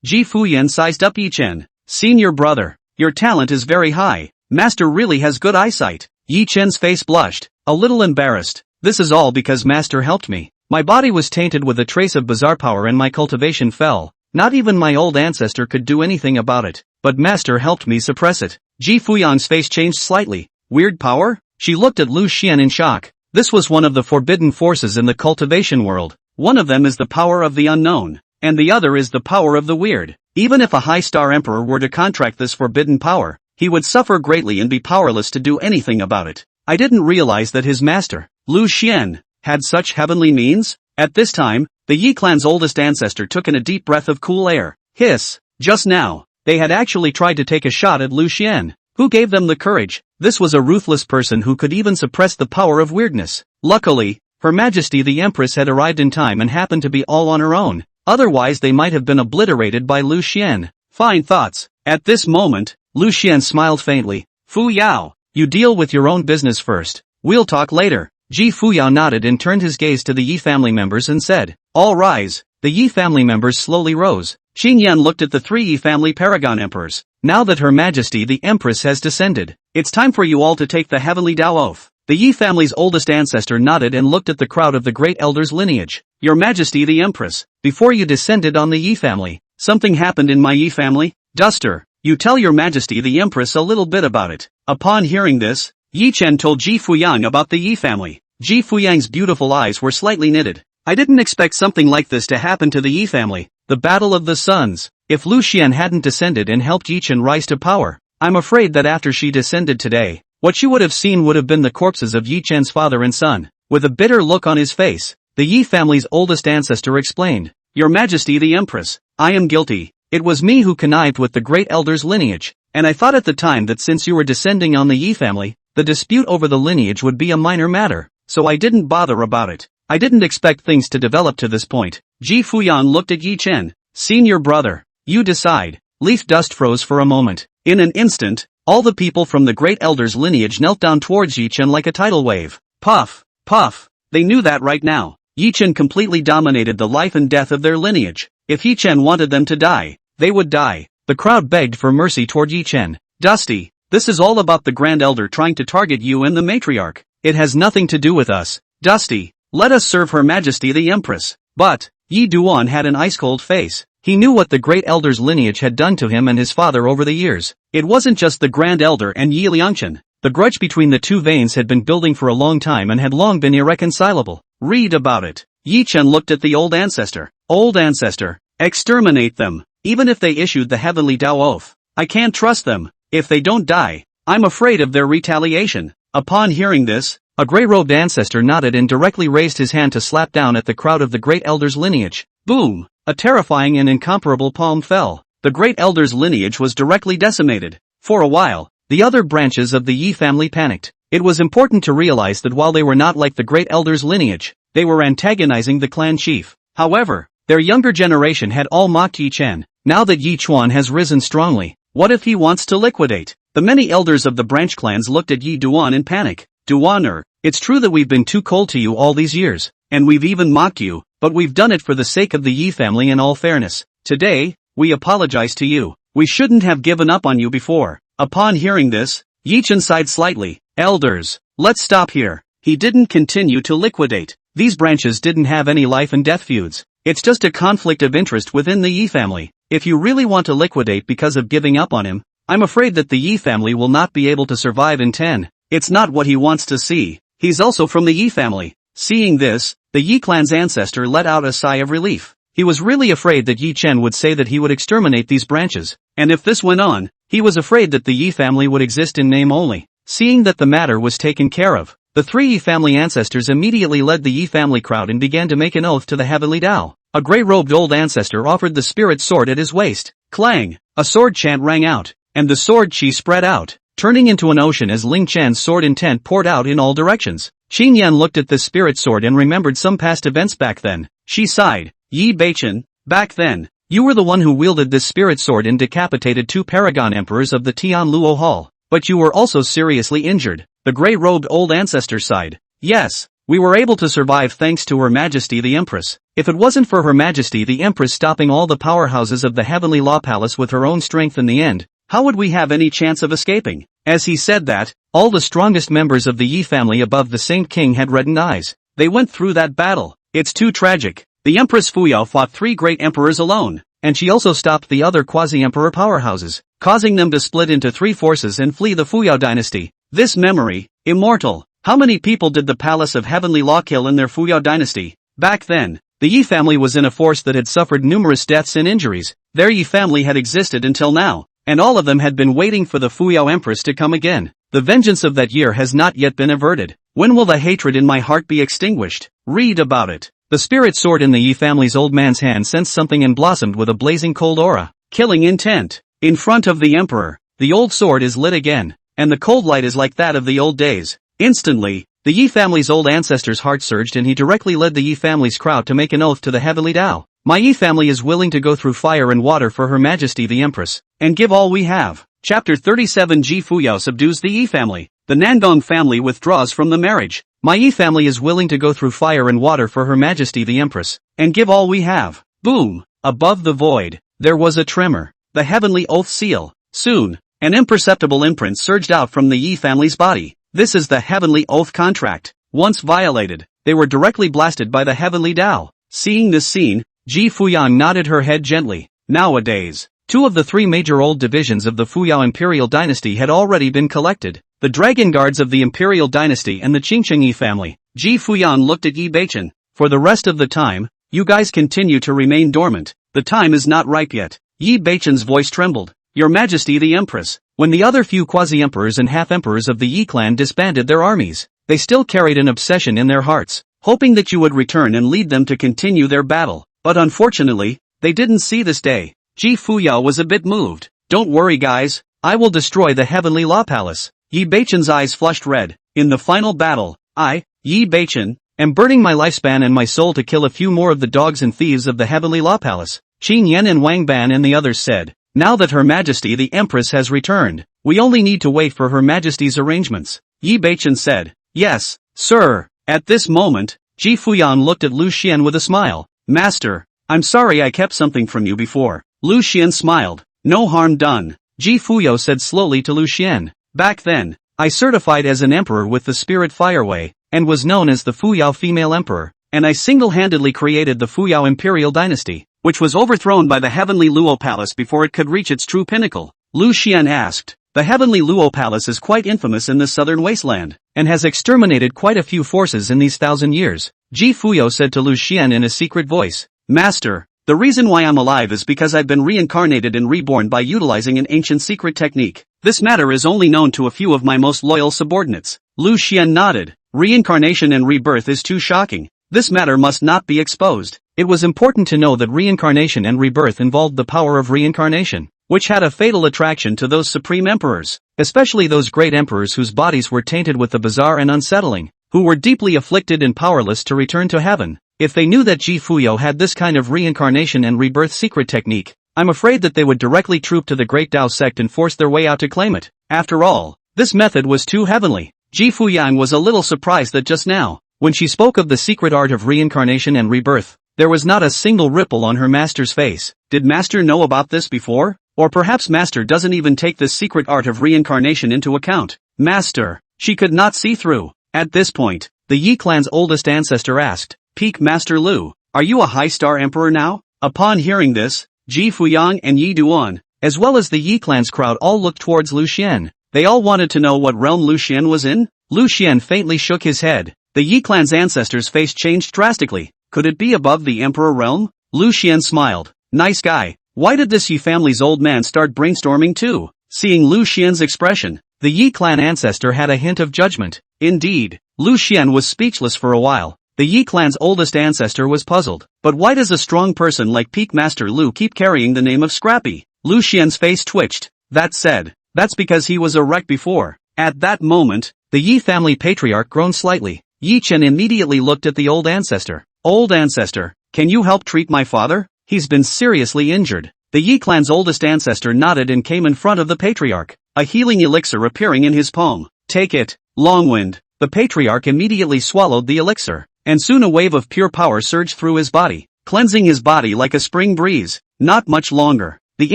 Speaker 1: Ji Fuyan sized up Yi Chen. Senior brother, your talent is very high. Master really has good eyesight. Yi Chen's face blushed, a little embarrassed. This is all because Master helped me. My body was tainted with a trace of bizarre power and my cultivation fell. Not even my old ancestor could do anything about it, but Master helped me suppress it. Ji Fuyang's face changed slightly. Weird power? She looked at Lu Xian in shock. This was one of the forbidden forces in the cultivation world. One of them is the power of the unknown, and the other is the power of the weird. Even if a high-star emperor were to contract this forbidden power, he would suffer greatly and be powerless to do anything about it. I didn't realize that his master, Lu Xian, had such heavenly means. At this time, the Yi clan's oldest ancestor took in a deep breath of cool air. Hiss! Just now, they had actually tried to take a shot at Lu Xian. Who gave them the courage? This was a ruthless person who could even suppress the power of weirdness. Luckily, Her Majesty the Empress had arrived in time and happened to be all on her own. Otherwise they might have been obliterated by Lu Xian. Fine thoughts. At this moment, Lu Xian smiled faintly. Fu Yao, you deal with your own business first. We'll talk later. Ji Fuyao nodded and turned his gaze to the Yi family members and said, All rise. The Yi family members slowly rose. Qing Yan looked at the three Yi family paragon emperors. Now that Her Majesty the Empress has descended, it's time for you all to take the heavenly Tao oath. The Yi family's oldest ancestor nodded and looked at the crowd of the great elder's lineage. Your Majesty the Empress, before you descended on the Yi family, something happened in my Yi family. Duster, you tell your majesty the Empress a little bit about it. Upon hearing this, Yi Chen told Ji Fuyang about the Yi family. Ji Fuyang's beautiful eyes were slightly knitted. I didn't expect something like this to happen to the Yi family. The Battle of the Suns. If Lu Xian hadn't descended and helped Yi Chen rise to power, I'm afraid that after she descended today, what she would have seen would have been the corpses of Yi Chen's father and son. With a bitter look on his face, the Yi family's oldest ancestor explained, Your Majesty the Empress, I am guilty. It was me who connived with the great elder's lineage, and I thought at the time that since you were descending on the Yi family, the dispute over the lineage would be a minor matter, so I didn't bother about it. I didn't expect things to develop to this point. Ji Fuyang looked at Yi Chen. Senior brother, you decide. Leaf Dust froze for a moment. In an instant, all the people from the great elder's lineage knelt down towards Yi Chen like a tidal wave. Puff, puff. They knew that right now. Yi Chen completely dominated the life and death of their lineage. If Yi Chen wanted them to die, they would die. The crowd begged for mercy toward Yi Chen. Dusty, this is all about the Grand Elder trying to target you and the matriarch. It has nothing to do with us. Dusty, let us serve Her Majesty the Empress. But, Yi Duan had an ice-cold face. He knew what the Great Elder's lineage had done to him and his father over the years. It wasn't just the Grand Elder and Yi Liangchen. The grudge between the two veins had been building for a long time and had long been irreconcilable. Read about it. Yi Chen looked at the old ancestor. Old ancestor, exterminate them. Even if they issued the heavenly Tao oath, I can't trust them. If they don't die, I'm afraid of their retaliation. Upon hearing this, a gray-robed ancestor nodded and directly raised his hand to slap down at the crowd of the Great Elder's lineage. Boom! A terrifying and incomparable palm fell. The Great Elder's lineage was directly decimated. For a while, the other branches of the Yi family panicked. It was important to realize that while they were not like the Great Elder's lineage, they were antagonizing the clan chief. However, their younger generation had all mocked Yi Chen. Now that Yi Chuan has risen strongly, what if he wants to liquidate? The many elders of the branch clans looked at Yi Duan in panic. Duaner, it's true that we've been too cold to you all these years, and we've even mocked you, but we've done it for the sake of the Yi family in all fairness. Today, we apologize to you. We shouldn't have given up on you before. Upon hearing this, Yi Chen sighed slightly. Elders, let's stop here. He didn't continue to liquidate. These branches didn't have any life and death feuds. It's just a conflict of interest within the Yi family. If you really want to liquidate because of giving up on him, I'm afraid that the Yi family will not be able to survive in 10. It's not what he wants to see. He's also from the Yi family. Seeing this, the Yi clan's ancestor let out a sigh of relief. He was really afraid that Yi Chen would say that he would exterminate these branches, and if this went on, he was afraid that the Yi family would exist in name only. Seeing that the matter was taken care of, the three Yi family ancestors immediately led the Yi family crowd and began to make an oath to the heavenly Tao. A gray-robed old ancestor offered the spirit sword at his waist. Clang! A sword chant rang out, and the sword chi spread out, turning into an ocean as Ling Chan's sword intent poured out in all directions. Qin Yan looked at the spirit sword and remembered some past events back then. She sighed. Yi Beichen, back then, you were the one who wielded this spirit sword and decapitated 2 paragon emperors of the Tian Luo Hall. But you were also seriously injured. The gray-robed old ancestor sighed. Yes, we were able to survive thanks to Her Majesty the Empress. If it wasn't for Her Majesty the Empress stopping all the powerhouses of the Heavenly Law Palace with her own strength in the end, how would we have any chance of escaping? As he said that, all the strongest members of the Yi family above the Saint King had reddened eyes. They went through that battle. It's too tragic. The Empress Fuyao fought 3 great emperors alone, and she also stopped the other quasi-emperor powerhouses, causing them to split into 3 forces and flee the Fuyao dynasty. This memory, immortal. How many people did the Palace of Heavenly Law kill in their Fuyao dynasty? Back then, the Yi family was in a force that had suffered numerous deaths and injuries. Their Yi family had existed until now, and all of them had been waiting for the Fuyao Empress to come again. The vengeance of that year has not yet been averted. When will the hatred in my heart be extinguished? Read about it. The spirit sword in the Yi family's old man's hand sensed something and blossomed with a blazing cold aura. Killing intent. In front of the emperor, the old sword is lit again, and the cold light is like that of the old days. Instantly, the Yi family's old ancestor's heart surged and he directly led the Yi family's crowd to make an oath to the heavenly Tao. My Yi family is willing to go through fire and water for Her Majesty the Empress, and give all we have. Chapter 37 Ji Fuyao subdues the Yi family. The Nangong family withdraws from the marriage. My Yi family is willing to go through fire and water for Her Majesty the Empress, and give all we have. Boom! Above the void, there was a tremor. The heavenly oath seal. Soon, an imperceptible imprint surged out from the Yi family's body. This is the heavenly oath contract. Once violated, they were directly blasted by the heavenly Tao. Seeing this scene, Ji Fuyang nodded her head gently. Nowadays, 2 of the 3 major old divisions of the Fuyao Imperial Dynasty had already been collected, the Dragon Guards of the Imperial Dynasty and the Qingsheng family. Ji Fuyan looked at Yi Beichen. For the rest of the time, you guys continue to remain dormant. The time is not ripe yet. Yi Beichen's voice trembled. Your Majesty the Empress. When the other few quasi-emperors and half-emperors of the Yi clan disbanded their armies, they still carried an obsession in their hearts, hoping that you would return and lead them to continue their battle. But unfortunately, they didn't see this day. Ji Fuyao was a bit moved. Don't worry guys, I will destroy the Heavenly Law Palace. Yi Beichen's eyes flushed red. In the final battle, I, Yi Beichen, am burning my lifespan and my soul to kill a few more of the dogs and thieves of the Heavenly Law Palace. Qin Yan and Wang Ban and the others said. Now that Her Majesty the Empress has returned, we only need to wait for Her Majesty's arrangements. Yi Beichen said. Yes, sir. At this moment, Ji Fuyan looked at Lu Xian with a smile. Master, I'm sorry I kept something from you before. Lu Xian smiled. No harm done. Ji Fuyo said slowly to Lu Xian. Back then, I certified as an emperor with the Spirit Fireway, and was known as the Fuyao Female Emperor, and I single-handedly created the Fuyao Imperial Dynasty, which was overthrown by the Heavenly Luo Palace before it could reach its true pinnacle. Lu Xian asked. The Heavenly Luo Palace is quite infamous in the southern wasteland, and has exterminated quite a few forces in these 1,000 years. Ji Fuyo said to Lu Xian in a secret voice. Master, the reason why I'm alive is because I've been reincarnated and reborn by utilizing an ancient secret technique. This matter is only known to a few of my most loyal subordinates. Lu Xian nodded. Reincarnation and rebirth is too shocking. This matter must not be exposed. It was important to know that reincarnation and rebirth involved the power of reincarnation, which had a fatal attraction to those supreme emperors, especially those great emperors whose bodies were tainted with the bizarre and unsettling, who were deeply afflicted and powerless to return to heaven. If they knew that Ji Fuyo had this kind of reincarnation and rebirth secret technique, I'm afraid that they would directly troop to the Great Tao sect and force their way out to claim it. After all, this method was too heavenly. Ji Fuyang was a little surprised that just now, when she spoke of the secret art of reincarnation and rebirth, there was not a single ripple on her master's face. Did master know about this before? Or perhaps master doesn't even take this secret art of reincarnation into account. Master, she could not see through. At this point, the Yi clan's oldest ancestor asked, Peak Master Lu, are you a high-star emperor now? Upon hearing this, Ji Fuyang and Yi Duan, as well as the Yi clan's crowd all looked towards Lu Xian. They all wanted to know what realm Lu Xian was in. Lu Xian faintly shook his head. The Yi clan's ancestor's face changed drastically. Could it be above the emperor realm? Lu Xian smiled. Nice guy. Why did this Yi family's old man start brainstorming too? Seeing Lu Xian's expression, the Yi clan ancestor had a hint of judgment. Indeed, Lu Xian was speechless for a while. The Yi clan's oldest ancestor was puzzled. But why does a strong person like Peak Master Lu keep carrying the name of Scrappy? Lu Xian's face twitched. That said, that's because he was a wreck before. At that moment, the Yi family patriarch groaned slightly. Yi Chen immediately looked at the old ancestor. Old ancestor, can you help treat my father? He's been seriously injured. The Yi clan's oldest ancestor nodded and came in front of the patriarch, a healing elixir appearing in his palm. Take it, Longwind. The patriarch immediately swallowed the elixir, and soon a wave of pure power surged through his body, cleansing his body like a spring breeze. Not much longer, the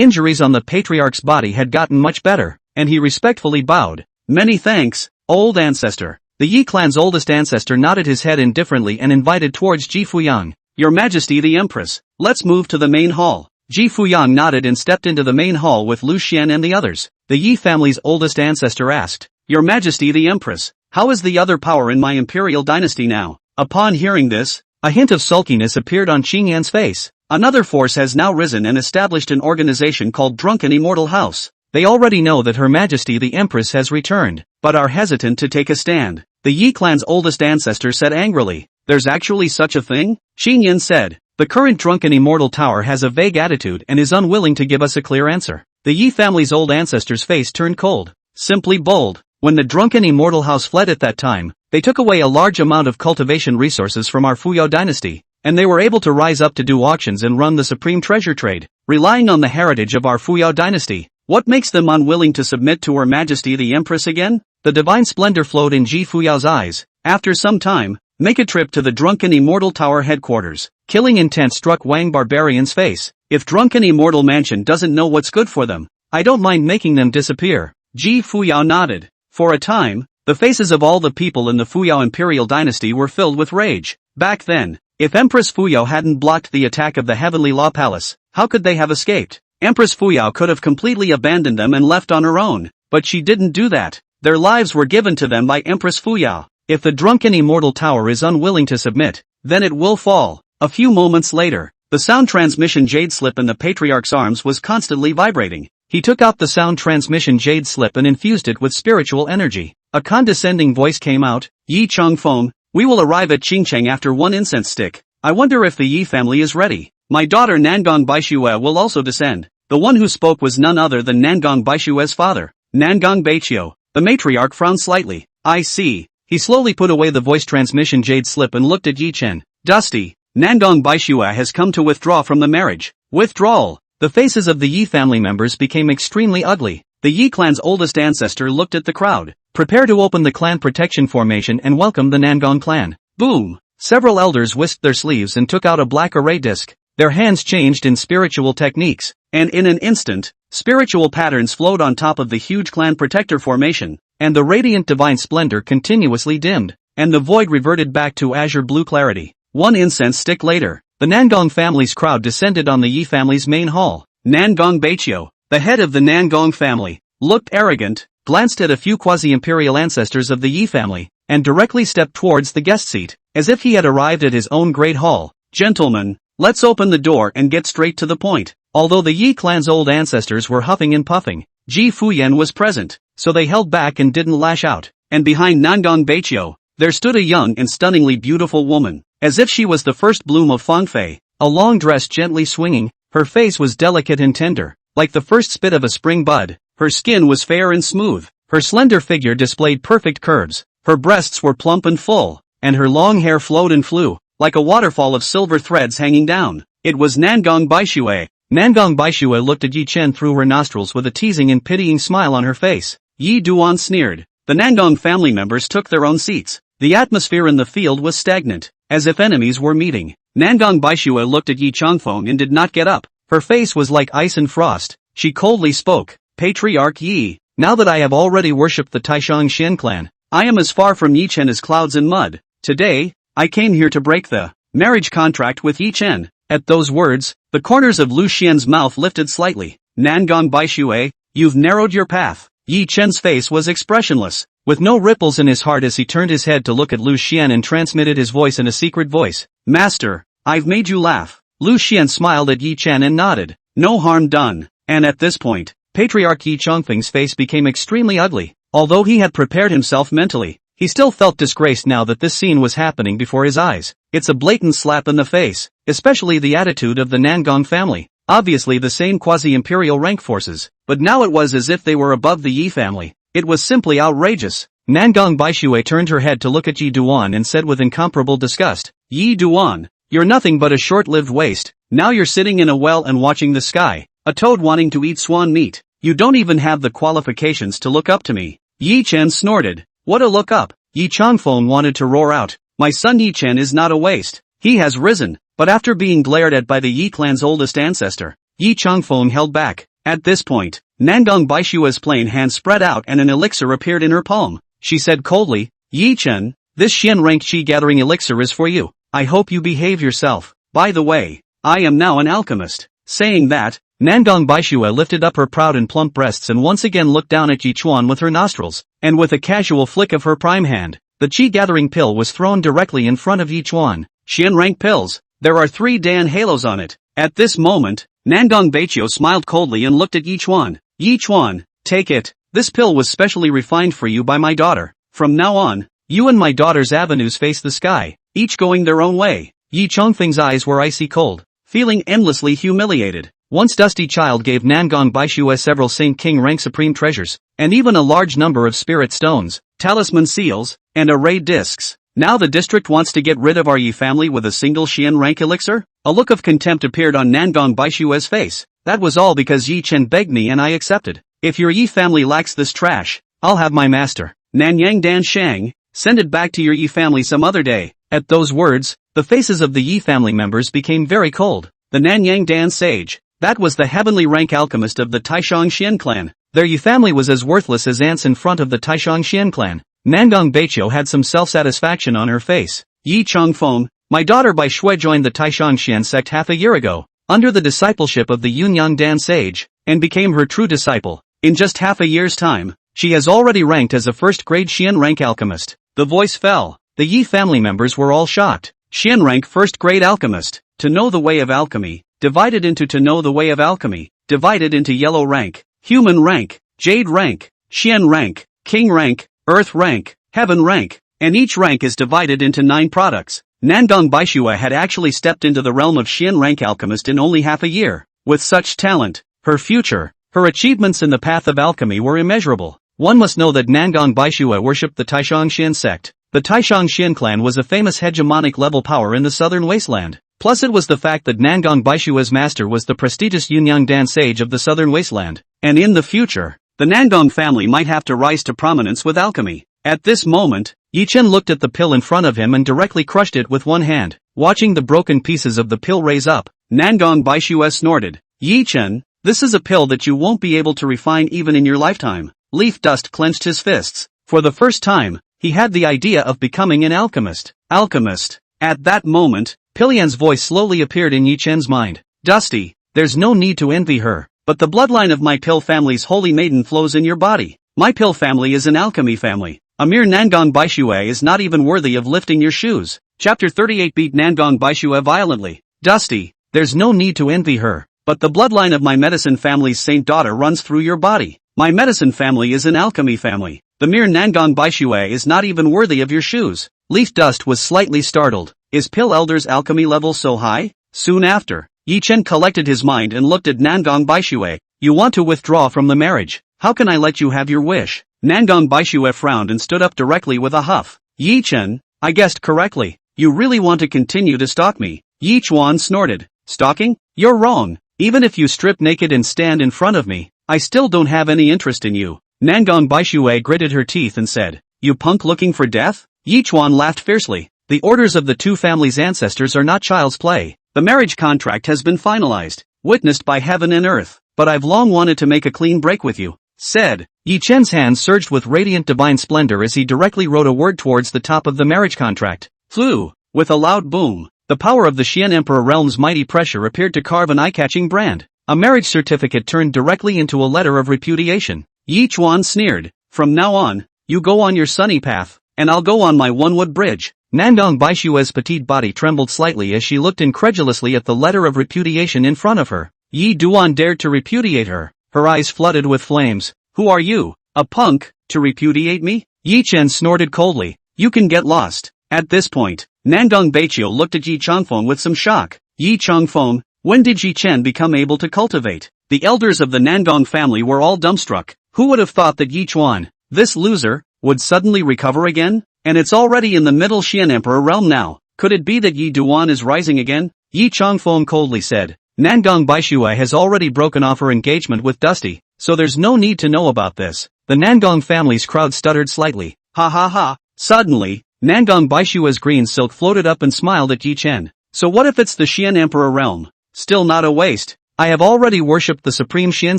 Speaker 1: injuries on the patriarch's body had gotten much better, and he respectfully bowed. Many thanks, old ancestor. The Yi clan's oldest ancestor nodded his head indifferently and invited towards Ji Fuyang. Your Majesty the Empress, let's move to the main hall. Ji Fuyang nodded and stepped into the main hall with Lu Xian and the others. The Yi family's oldest ancestor asked, Your Majesty the Empress, how is the other power in my imperial dynasty now? Upon hearing this, a hint of sulkiness appeared on Qing Yan's face. Another force has now risen and established an organization called Drunken Immortal House. They already know that Her Majesty the Empress has returned, but are hesitant to take a stand. The Yi clan's oldest ancestor said angrily, There's actually such a thing? Qing Yan said, The current Drunken Immortal Tower has a vague attitude and is unwilling to give us a clear answer. The Yi family's old ancestor's face turned cold. Simply bold. When the Drunken Immortal House fled at that time, they took away a large amount of cultivation resources from our Fuyao dynasty, and they were able to rise up to do auctions and run the supreme treasure trade, relying on the heritage of our Fuyao dynasty. What makes them unwilling to submit to Her Majesty the Empress again? The divine splendor flowed in Ji Fuyao's eyes. After some time, make a trip to the Drunken Immortal Tower headquarters. Killing intent struck Wang Barbarian's face. If Drunken Immortal Mansion doesn't know what's good for them, I don't mind making them disappear. Ji Fuyao nodded. For a time, the faces of all the people in the Fuyao Imperial Dynasty were filled with rage. Back then, if Empress Fuyao hadn't blocked the attack of the Heavenly Law Palace, how could they have escaped? Empress Fuyao could have completely abandoned them and left on her own, but she didn't do that. Their lives were given to them by Empress Fuyao. If the drunken immortal tower is unwilling to submit, then it will fall. A few moments later, the sound transmission jade slip in the patriarch's arms was constantly vibrating. He took out the sound transmission jade slip and infused it with spiritual energy. A condescending voice came out, Yi Changfeng, we will arrive at Qingcheng after one incense stick. I wonder if the Yi family is ready. My daughter Nangong Baixue will also descend. The one who spoke was none other than Nangong Baixue's father, Nangong Baichio. The matriarch frowned slightly. I see. He slowly put away the voice transmission jade slip and looked at Yi Chen. Dusty, Nangong Baixue has come to withdraw from the marriage. Withdrawal. The faces of the Yi family members became extremely ugly. The Yi clan's oldest ancestor looked at the crowd. Prepare to open the clan protection formation and welcome the Nangong clan. Boom! Several elders whisked their sleeves and took out a black array disc. Their hands changed in spiritual techniques, and in an instant, spiritual patterns flowed on top of the huge clan protector formation, and the radiant divine splendor continuously dimmed, and the void reverted back to azure blue clarity. One incense stick later, the Nangong family's crowd descended on the Yi family's main hall. Nangong Baichio, the head of the Nangong family, looked arrogant, glanced at a few quasi-imperial ancestors of the Yi family, and directly stepped towards the guest seat, as if he had arrived at his own great hall. Gentlemen, let's open the door and get straight to the point. Although the Yi clan's old ancestors were huffing and puffing, Ji Fuyan was present, so they held back and didn't lash out. And behind Nangong Baichio, there stood a young and stunningly beautiful woman, as if she was the first bloom of Fangfei, a long dress gently swinging. Her face was delicate and tender, like the first spit of a spring bud. Her skin was fair and smooth. Her slender figure displayed perfect curves. Her breasts were plump and full, and her long hair flowed and flew, like a waterfall of silver threads hanging down. It was Nangong Baixue. Nangong Baixue looked at Yi Chen through her nostrils with a teasing and pitying smile on her face. Yi Duan sneered. The Nangong family members took their own seats. The atmosphere in the field was stagnant, as if enemies were meeting. Nangong Baixue looked at Yi Changfeng and did not get up. Her face was like ice and frost. She coldly spoke. Patriarch Yi, now that I have already worshipped the Taishang Xian clan, I am as far from Yi Chen as clouds and mud. Today, I came here to break the marriage contract with Yi Chen. At those words, the corners of Lu Xian's mouth lifted slightly. Nangong Baixue, you've narrowed your path. Yi Chen's face was expressionless, with no ripples in his heart as he turned his head to look at Lu Xian and transmitted his voice in a secret voice. Master, I've made you laugh. Lu Xian smiled at Yi Chen and nodded. No harm done. And at this point, Patriarch Yi Changfeng's face became extremely ugly. Although he had prepared himself mentally, he still felt disgraced now that this scene was happening before his eyes. It's a blatant slap in the face, especially the attitude of the Nangong family. Obviously the same quasi-imperial rank forces, but now it was as if they were above the Yi family. It was simply outrageous. Nangong Baixue turned her head to look at Yi Duan and said with incomparable disgust, Yi Duan, you're nothing but a short-lived waste. Now you're sitting in a well and watching the sky, a toad wanting to eat swan meat. You don't even have the qualifications to look up to me. Yi Chen snorted. What a look up. Yi Changfeng wanted to roar out. My son Yi Chen is not a waste. He has risen. But after being glared at by the Yi clan's oldest ancestor, Yi Changfeng held back. At this point, Nangong Baixue's plain hand spread out and an elixir appeared in her palm. She said coldly, Yi Chen, this Xian rank chi gathering elixir is for you. I hope you behave yourself. By the way, I am now an alchemist. Saying that, Nangong Baixue lifted up her proud and plump breasts and once again looked down at Yi Chuan with her nostrils, and with a casual flick of her prime hand, the chi-gathering pill was thrown directly in front of Yi Chuan. Xian rank pills. There are 3 Dan halos on it. At this moment, Nangong Baichio smiled coldly and looked at Yi Chuan. Yi Chuan, take it. This pill was specially refined for you by my daughter. From now on, you and my daughter's avenues face the sky, each going their own way. Yi Changfeng's eyes were icy cold, feeling endlessly humiliated. Once Dusty Child gave Nangong Baixue several Saint King rank supreme treasures, and even a large number of spirit stones, talisman seals, and array discs. Now the district wants to get rid of our Yi family with a single Xian rank elixir? A look of contempt appeared on Nangong Baixue's face. That was all because Yi Chen begged me and I accepted. If your Yi family lacks this trash, I'll have my master, Nanyang Dan Shang, send it back to your Yi family some other day. At those words, the faces of the Yi family members became very cold. The Nanyang Dan sage, that was the heavenly rank alchemist of the Taishang Xian clan. Their Yi family was as worthless as ants in front of the Taishang Xian clan. Nangong Baichio had some self-satisfaction on her face. Yi Changfeng, my daughter Bai Shui joined the Taishang Xian sect half a year ago. under the discipleship of the Yunyang Dan sage, and became her true disciple. In just half a year's time, she has already ranked as a first-grade Xian rank alchemist. The voice fell. The Yi family members were all shocked. Xian rank first-grade alchemist. To know the way of alchemy, divided into to know the way of alchemy, divided into yellow rank, human rank, jade rank, Xian rank, king rank, earth rank, heaven rank, and each rank is divided into 9 products. Nangong Baishua had actually stepped into the realm of Xian rank alchemist in only half a year. With such talent, her future, her achievements in the path of alchemy were immeasurable. One must know that Nangong Baishua worshipped the Taishang Xian sect. The Taishang Xian clan was a famous hegemonic level power in the southern wasteland. Plus it was the fact that Nangong Baishua's master was the prestigious Yunyang Dan sage of the southern wasteland. And in the future, the Nangong family might have to rise to prominence with alchemy. At this moment, Yi Chen looked at the pill in front of him and directly crushed it with one hand. Watching the broken pieces of the pill raise up, Nangong Baishua snorted. Yi Chen, this is a pill that you won't be able to refine even in your lifetime. Leaf Dust clenched his fists. For the first time, he had the idea of becoming an alchemist. Alchemist. At that moment, Pilian's voice slowly appeared in Yi Chen's mind. Dusty, there's no need to envy her, but the bloodline of my pill family's holy maiden flows in your body. My pill family is an alchemy family. A mere Nangong Baishua is not even worthy of lifting your shoes. Chapter 38 beat Nangong Baishua violently. Dusty, there's no need to envy her, but the bloodline of my medicine family's saint daughter runs through your body. My medicine family is an alchemy family. The mere Nangong Baishua is not even worthy of your shoes. Leaf Dust was slightly startled. Is Pill Elder's alchemy level so high? Soon after, Yi Chen collected his mind and looked at Nangong Baishua. You want to withdraw from the marriage. How can I let you have your wish? Nangong Baishua frowned and stood up directly with a huff. Yi Chen, I guessed correctly. You really want to continue to stalk me? Yi Chuan snorted. Stalking? You're wrong. Even if you strip naked and stand in front of me, I still don't have any interest in you. Nangong Baishua gritted her teeth and said, You punk looking for death? Yi Chuan laughed fiercely. The orders of the two families' ancestors are not child's play. The marriage contract has been finalized, witnessed by heaven and earth, but I've long wanted to make a clean break with you. Said. Yi Chen's hands surged with radiant divine splendor as he directly wrote a word towards the top of the marriage contract. Flew. With a loud boom, the power of the Xian Emperor realm's mighty pressure appeared to carve an eye-catching brand. A marriage certificate turned directly into a letter of repudiation. Yi Chuan sneered. From now on, you go on your sunny path, and I'll go on my one-wood bridge. Nangong Baishua's petite body trembled slightly as she looked incredulously at the letter of repudiation in front of her. Yi Duan dared to repudiate her. Her eyes flooded with flames. Who are you? A punk, to repudiate me? Yi Chen snorted coldly. You can get lost. At this point, Nangong Baichio looked at Yi Changfeng with some shock. Yi Changfeng, when did Yi Chen become able to cultivate? The elders of the Nangong family were all dumbstruck. Who would have thought that Yi Chuan, this loser, would suddenly recover again? And it's already in the middle Xian Emperor realm now. Could it be that Yi Duan is rising again? Yi Changfeng coldly said. Nangong Baishua has already broken off her engagement with Dusty, so there's no need to know about this. The Nangong family's crowd stuttered slightly. Ha ha ha. Suddenly, Nangong Baishua's green silk floated up and smiled at Yi Chen. So what if it's the Xian Emperor realm? Still not a waste. I have already worshipped the supreme Xian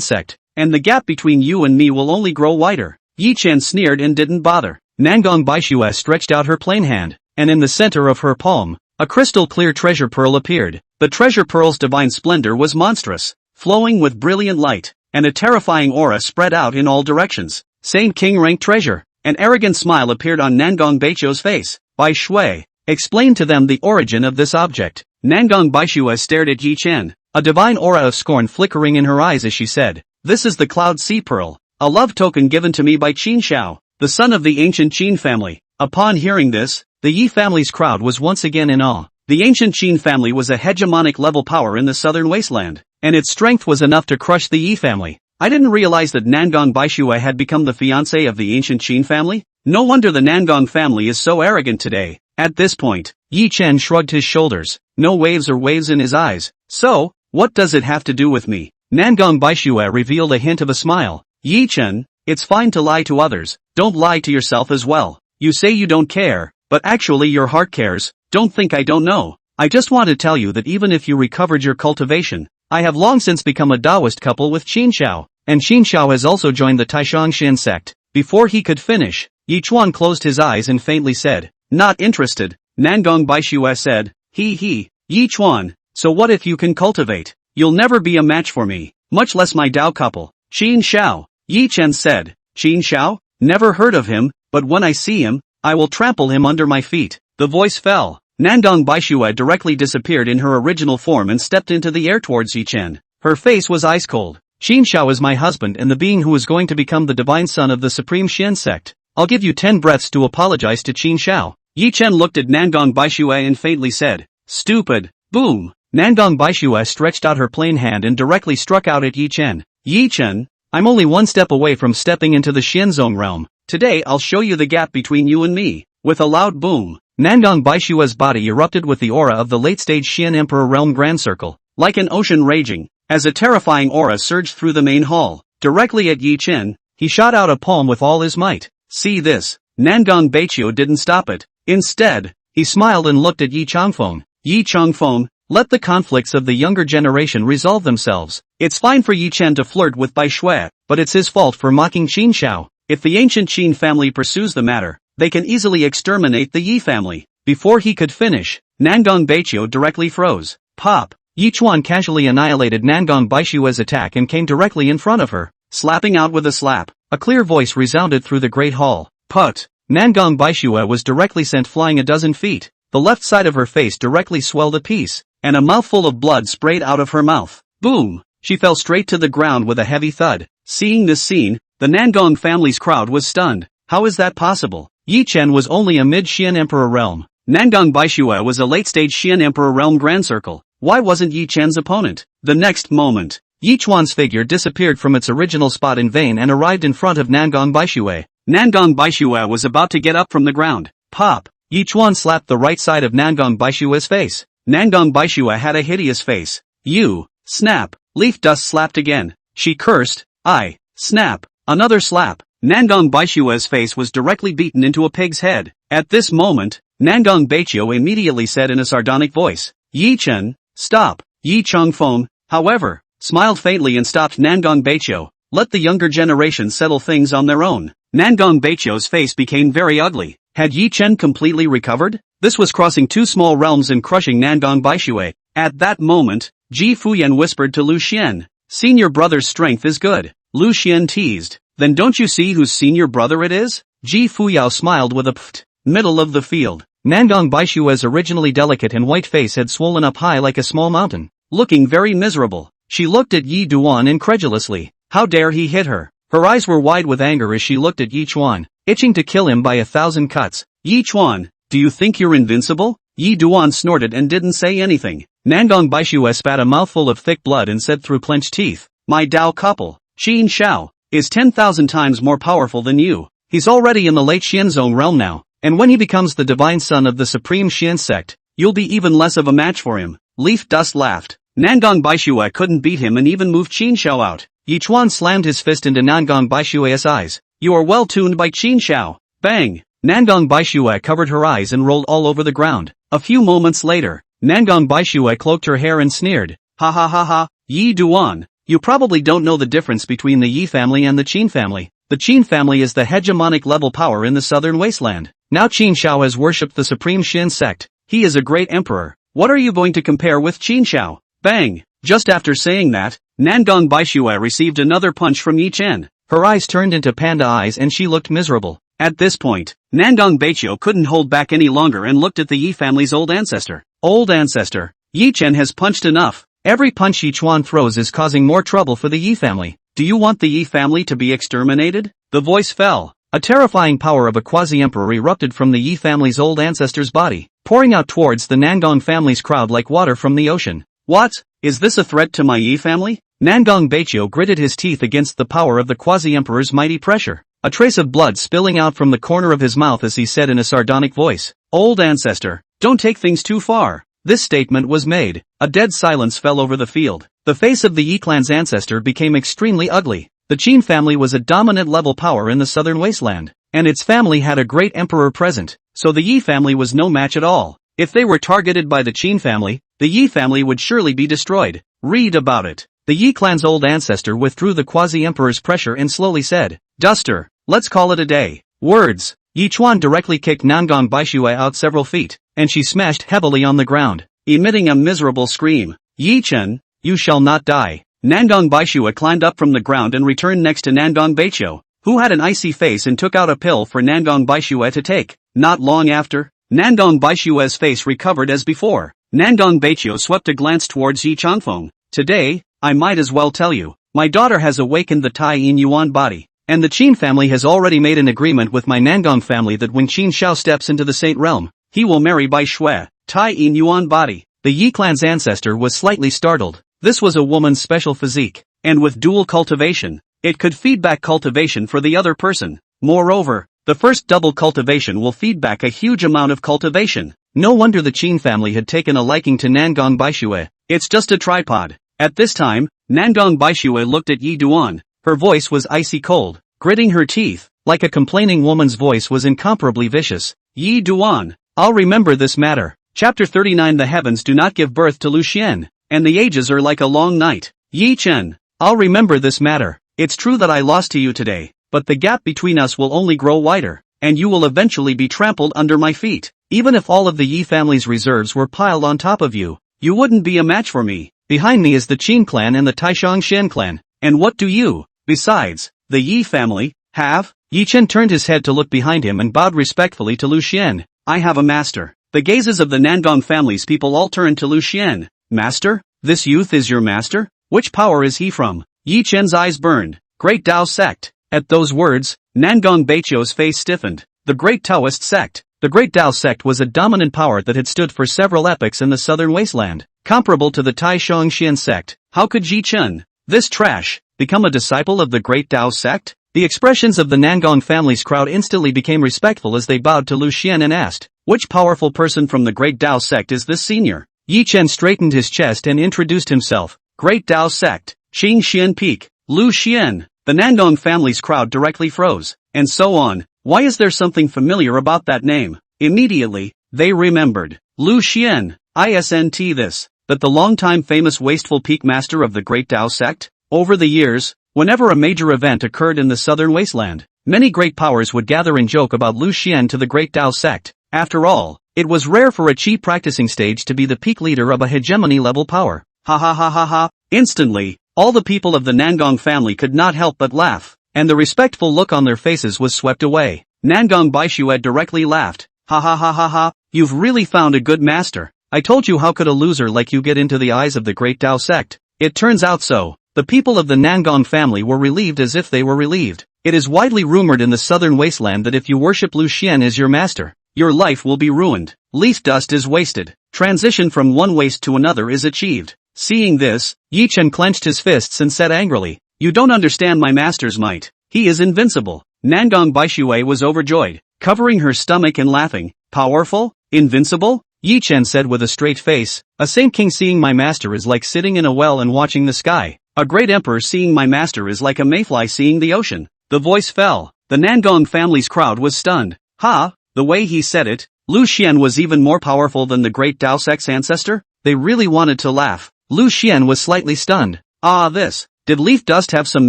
Speaker 1: sect, and the gap between you and me will only grow wider. Yi Chen sneered and didn't bother. Nangong Baishua stretched out her plain hand, and in the center of her palm, a crystal-clear treasure pearl appeared. The treasure pearl's divine splendor was monstrous, flowing with brilliant light, and a terrifying aura spread out in all directions. Saint King rank treasure. An arrogant smile appeared on Nangong Baichio's face. Bai Shui, explain to them the origin of this object. Nangong Baishua stared at Yi Chen, a divine aura of scorn flickering in her eyes as she said, This is the Cloud Sea Pearl, a love token given to me by Qin Xiao, the son of the ancient Qin family. Upon hearing this, the Yi family's crowd was once again in awe. The ancient Qin family was a hegemonic level power in the southern wasteland, and its strength was enough to crush the Yi family. I didn't realize that Nangong Baishua had become the fiancé of the ancient Qin family. No wonder the Nangong family is so arrogant today. At this point, Yi Chen shrugged his shoulders, no waves or waves in his eyes. So, what does it have to do with me? Nangong Baishua revealed a hint of a smile. Yi Chen, it's fine to lie to others, don't lie to yourself as well. You say you don't care, but actually your heart cares. Don't think I don't know. I just want to tell you that even if you recovered your cultivation, I have long since become a Taoist couple with Qin Xiao, and Qin Xiao has also joined the Taishang Xian sect. Before he could finish, Yi Chuan closed his eyes and faintly said, Not interested. Nangong Baishua said, He, Yi Chuan, so what if you can cultivate? you'll never be a match for me, much less my Dao couple. Qin Xiao, Yi Chen said. Qin Xiao? Never heard of him, but when I see him, I will trample him under my feet. The voice fell. Nandong Baixue directly disappeared in her original form and stepped into the air towards Yi Chen. Her face was ice cold. Qin Xiao is my husband and the being who is going to become the divine son of the Supreme Xian sect. I'll give you 10 breaths to apologize to Qin Xiao. Yi Chen looked at Nandong Baixue and faintly said, stupid. Boom. Nandong Baixue stretched out her plain hand and directly struck out at Yi Chen. Yi Chen, I'm only one step away from stepping into the Xianzong realm. Today I'll show you the gap between you and me. With a loud boom, Nandong Baixue's body erupted with the aura of the late-stage Xian Emperor Realm Grand Circle, like an ocean raging. As a terrifying aura surged through the main hall, directly at Yi Chen, he shot out a palm with all his might. See this? Nandong Baiqiu didn't stop it. Instead, he smiled and looked at Yi Changfeng. Yi Changfeng, let the conflicts of the younger generation resolve themselves. It's fine for Yi Chen to flirt with Bai Shui, but it's his fault for mocking Qin Xiao. If the ancient Qin family pursues the matter, they can easily exterminate the Yi family. Before he could finish, Nandong Baiqiu directly froze. Pop! Yi Chuan casually annihilated Nandong Baishue's attack and came directly in front of her, slapping out with a slap. A clear voice resounded through the great hall. Put! Nandong Baishue was directly sent flying a dozen feet. The left side of her face directly swelled a piece, and a mouthful of blood sprayed out of her mouth. Boom! She fell straight to the ground with a heavy thud. Seeing this scene, the Nandong family's crowd was stunned. How is that possible? Yi Chen was only a mid-Xian Emperor realm. Nandong Baishue was a late-stage Xian Emperor realm Grand Circle. Why wasn't Yi Chen's opponent? The next moment, Yi Chuan's figure disappeared from its original spot in vain and arrived in front of Nandong Baishue. Nandong Baishue was about to get up from the ground. Pop! Yi Chuan slapped the right side of Nandong Baishue's face. Nandong Baishue had a hideous face. You! Snap! Leaf dust slapped again. She cursed. I! Snap! Another slap. Nandong Baishue's face was directly beaten into a pig's head. At this moment, Nandong Baiqiu immediately said in a sardonic voice, Yi Chen, stop. Yi Changfeng, however, smiled faintly and stopped Nandong Baiqiu. Let the younger generation settle things on their own. Nandong Baiqiu's face became very ugly. Had Yi Chen completely recovered? This was crossing two small realms and crushing Nandong Baishue. At that moment, Ji Fuyan whispered to Lu Xian, senior brother's strength is good. Lu Xian teased, then don't you see whose senior brother it is? Ji Fuyao smiled with a pft. Middle of the field. Nandong Baishue's originally delicate and white face had swollen up high like a small mountain. Looking very miserable, she looked at Yi Duan incredulously. How dare he hit her? Her eyes were wide with anger as she looked at Yi Chuan, itching to kill him by 1,000 cuts. Yi Chuan, do you think you're invincible? Yi Duan snorted and didn't say anything. Nandong Baishue spat a mouthful of thick blood and said through clenched teeth, my Dao couple, Qin Xiao, is 10,000 times more powerful than you. He's already in the late Xianzong realm now, and when he becomes the divine son of the Supreme Xian sect, you'll be even less of a match for him. Leaf Dust laughed. Nandong Baishue couldn't beat him and even moved Qin Xiao out. Yi Chuan slammed his fist into Nandong Baishue's eyes. You are well tuned by Qin Xiao. Bang! Nandong Baishue covered her eyes and rolled all over the ground. A few moments later, Nandong Baishue cloaked her hair and sneered. Ha ha ha ha, Yi Duan, you probably don't know the difference between the Yi family and the Qin family. The Qin family is the hegemonic level power in the southern wasteland. Now Qin Xiao has worshipped the Supreme Xian sect. He is a great emperor. What are you going to compare with Qin Xiao? Bang! Just after saying that, Nandong Baishue received another punch from Yi Chen. Her eyes turned into panda eyes and she looked miserable. At this point, Nandong Baiqiu couldn't hold back any longer and looked at the Yi family's old ancestor. Old ancestor, Yi Chen has punched enough. Every punch Yi Chuan throws is causing more trouble for the Yi family. Do you want the Yi family to be exterminated? The voice fell. A terrifying power of a quasi-emperor erupted from the Yi family's old ancestor's body, pouring out towards the Nandong family's crowd like water from the ocean. What? Is this a threat to my Yi family? Nandong Baiqiu gritted his teeth against the power of the quasi-emperor's mighty pressure. A trace of blood spilling out from the corner of his mouth as he said in a sardonic voice, Old ancestor, don't take things too far. This statement was made. A dead silence fell over the field. The face of the Yi clan's ancestor became extremely ugly. The Qin family was a dominant level power in the southern wasteland, and its family had a great emperor present, so the Yi family was no match at all. If they were targeted by the Qin family, the Yi family would surely be destroyed. Read about it. The Yi clan's old ancestor withdrew the quasi-emperor's pressure and slowly said, Duster, let's call it a day. Words. Yi Chuan directly kicked Nandong Baishue out several feet, and she smashed heavily on the ground, emitting a miserable scream. Yi Chen, you shall not die. Nandong Baishua climbed up from the ground and returned next to Nandong Baichuo, who had an icy face and took out a pill for Nandong Baishua to take. Not long after, Nandong Baishua's face recovered as before. Nandong Baichuo swept a glance towards Yi Changfeng. Today, I might as well tell you, my daughter has awakened the Tai Yin Yuan body, and the Qin family has already made an agreement with my Nangong family that when Qin Shao steps into the Saint Realm, he will marry Bai Shui, Tai Yin Yuan body. The Yi clan's ancestor was slightly startled. This was a woman's special physique, and with dual cultivation, it could feed back cultivation for the other person. Moreover, the first double cultivation will feed back a huge amount of cultivation. No wonder the Qin family had taken a liking to Nangong Baishue. It's just a tripod. At this time, Nangong Baishue looked at Yi Duan. Her voice was icy cold, gritting her teeth, like a complaining woman's voice was incomparably vicious. Yi Duan, I'll remember this matter. Chapter 39. The heavens do not give birth to Lu Xian, and the ages are like a long night. Yi Chen, I'll remember this matter. It's true that I lost to you today, but the gap between us will only grow wider, and you will eventually be trampled under my feet. Even if all of the Yi family's reserves were piled on top of you, you wouldn't be a match for me. Behind me is the Qin clan and the Taishang Shen clan, and what do you, besides, the Yi family, have? Yi Chen turned his head to look behind him and bowed respectfully to Lu Xian. I have a master. The gazes of the Nandong family's people all turned to Lu Xian. Master? This youth is your master? Which power is he from? Yi Chen's eyes burned. Great Tao sect. At those words, Nangong Baichuo's face stiffened. The Great Taoist sect. The Great Tao sect was a dominant power that had stood for several epochs in the southern wasteland, comparable to the Tai Shangxian sect. How could Yi Chen, this trash, become a disciple of the Great Tao sect? The expressions of the Nangong family's crowd instantly became respectful as they bowed to Lu Xian and asked, which powerful person from the Great Tao sect is this senior? Yi Chen straightened his chest and introduced himself. Great Tao sect, Qingxian Peak, Lu Xian. The Nandong family's crowd directly froze, and so on. Why is there something familiar about that name? Immediately, they remembered. Lu Xian, isn't this, that the long-time famous wasteful peak master of the Great Tao sect? Over the years, whenever a major event occurred in the southern wasteland, many great powers would gather and joke about Lu Xian to the Great Tao sect. After all, it was rare for a Qi practicing stage to be the peak leader of a hegemony-level power. Ha ha ha ha ha. Instantly, all the people of the Nangong family could not help but laugh, and the respectful look on their faces was swept away. Nangong Baishue directly laughed. Ha ha ha ha ha, you've really found a good master. I told you, how could a loser like you get into the eyes of the Great Tao sect? It turns out so. The people of the Nangong family were relieved as if they were relieved. It is widely rumored in the southern wasteland that if you worship Lu Xian as your master, your life will be ruined. Leaf dust is wasted. Transition from one waste to another is achieved. Seeing this, Yi Chen clenched his fists and said angrily, you don't understand my master's might. He is invincible. Nangong Baishue was overjoyed, covering her stomach and laughing. Powerful? Invincible? Yi Chen said with a straight face, a Saint King seeing my master is like sitting in a well and watching the sky. A great emperor seeing my master is like a mayfly seeing the ocean. The voice fell. The Nangong family's crowd was stunned. Ha! The way he said it, Lu Xian was even more powerful than the Great Tao sect's ancestor? They really wanted to laugh. Lu Xian was slightly stunned. Did Leaf Dust have some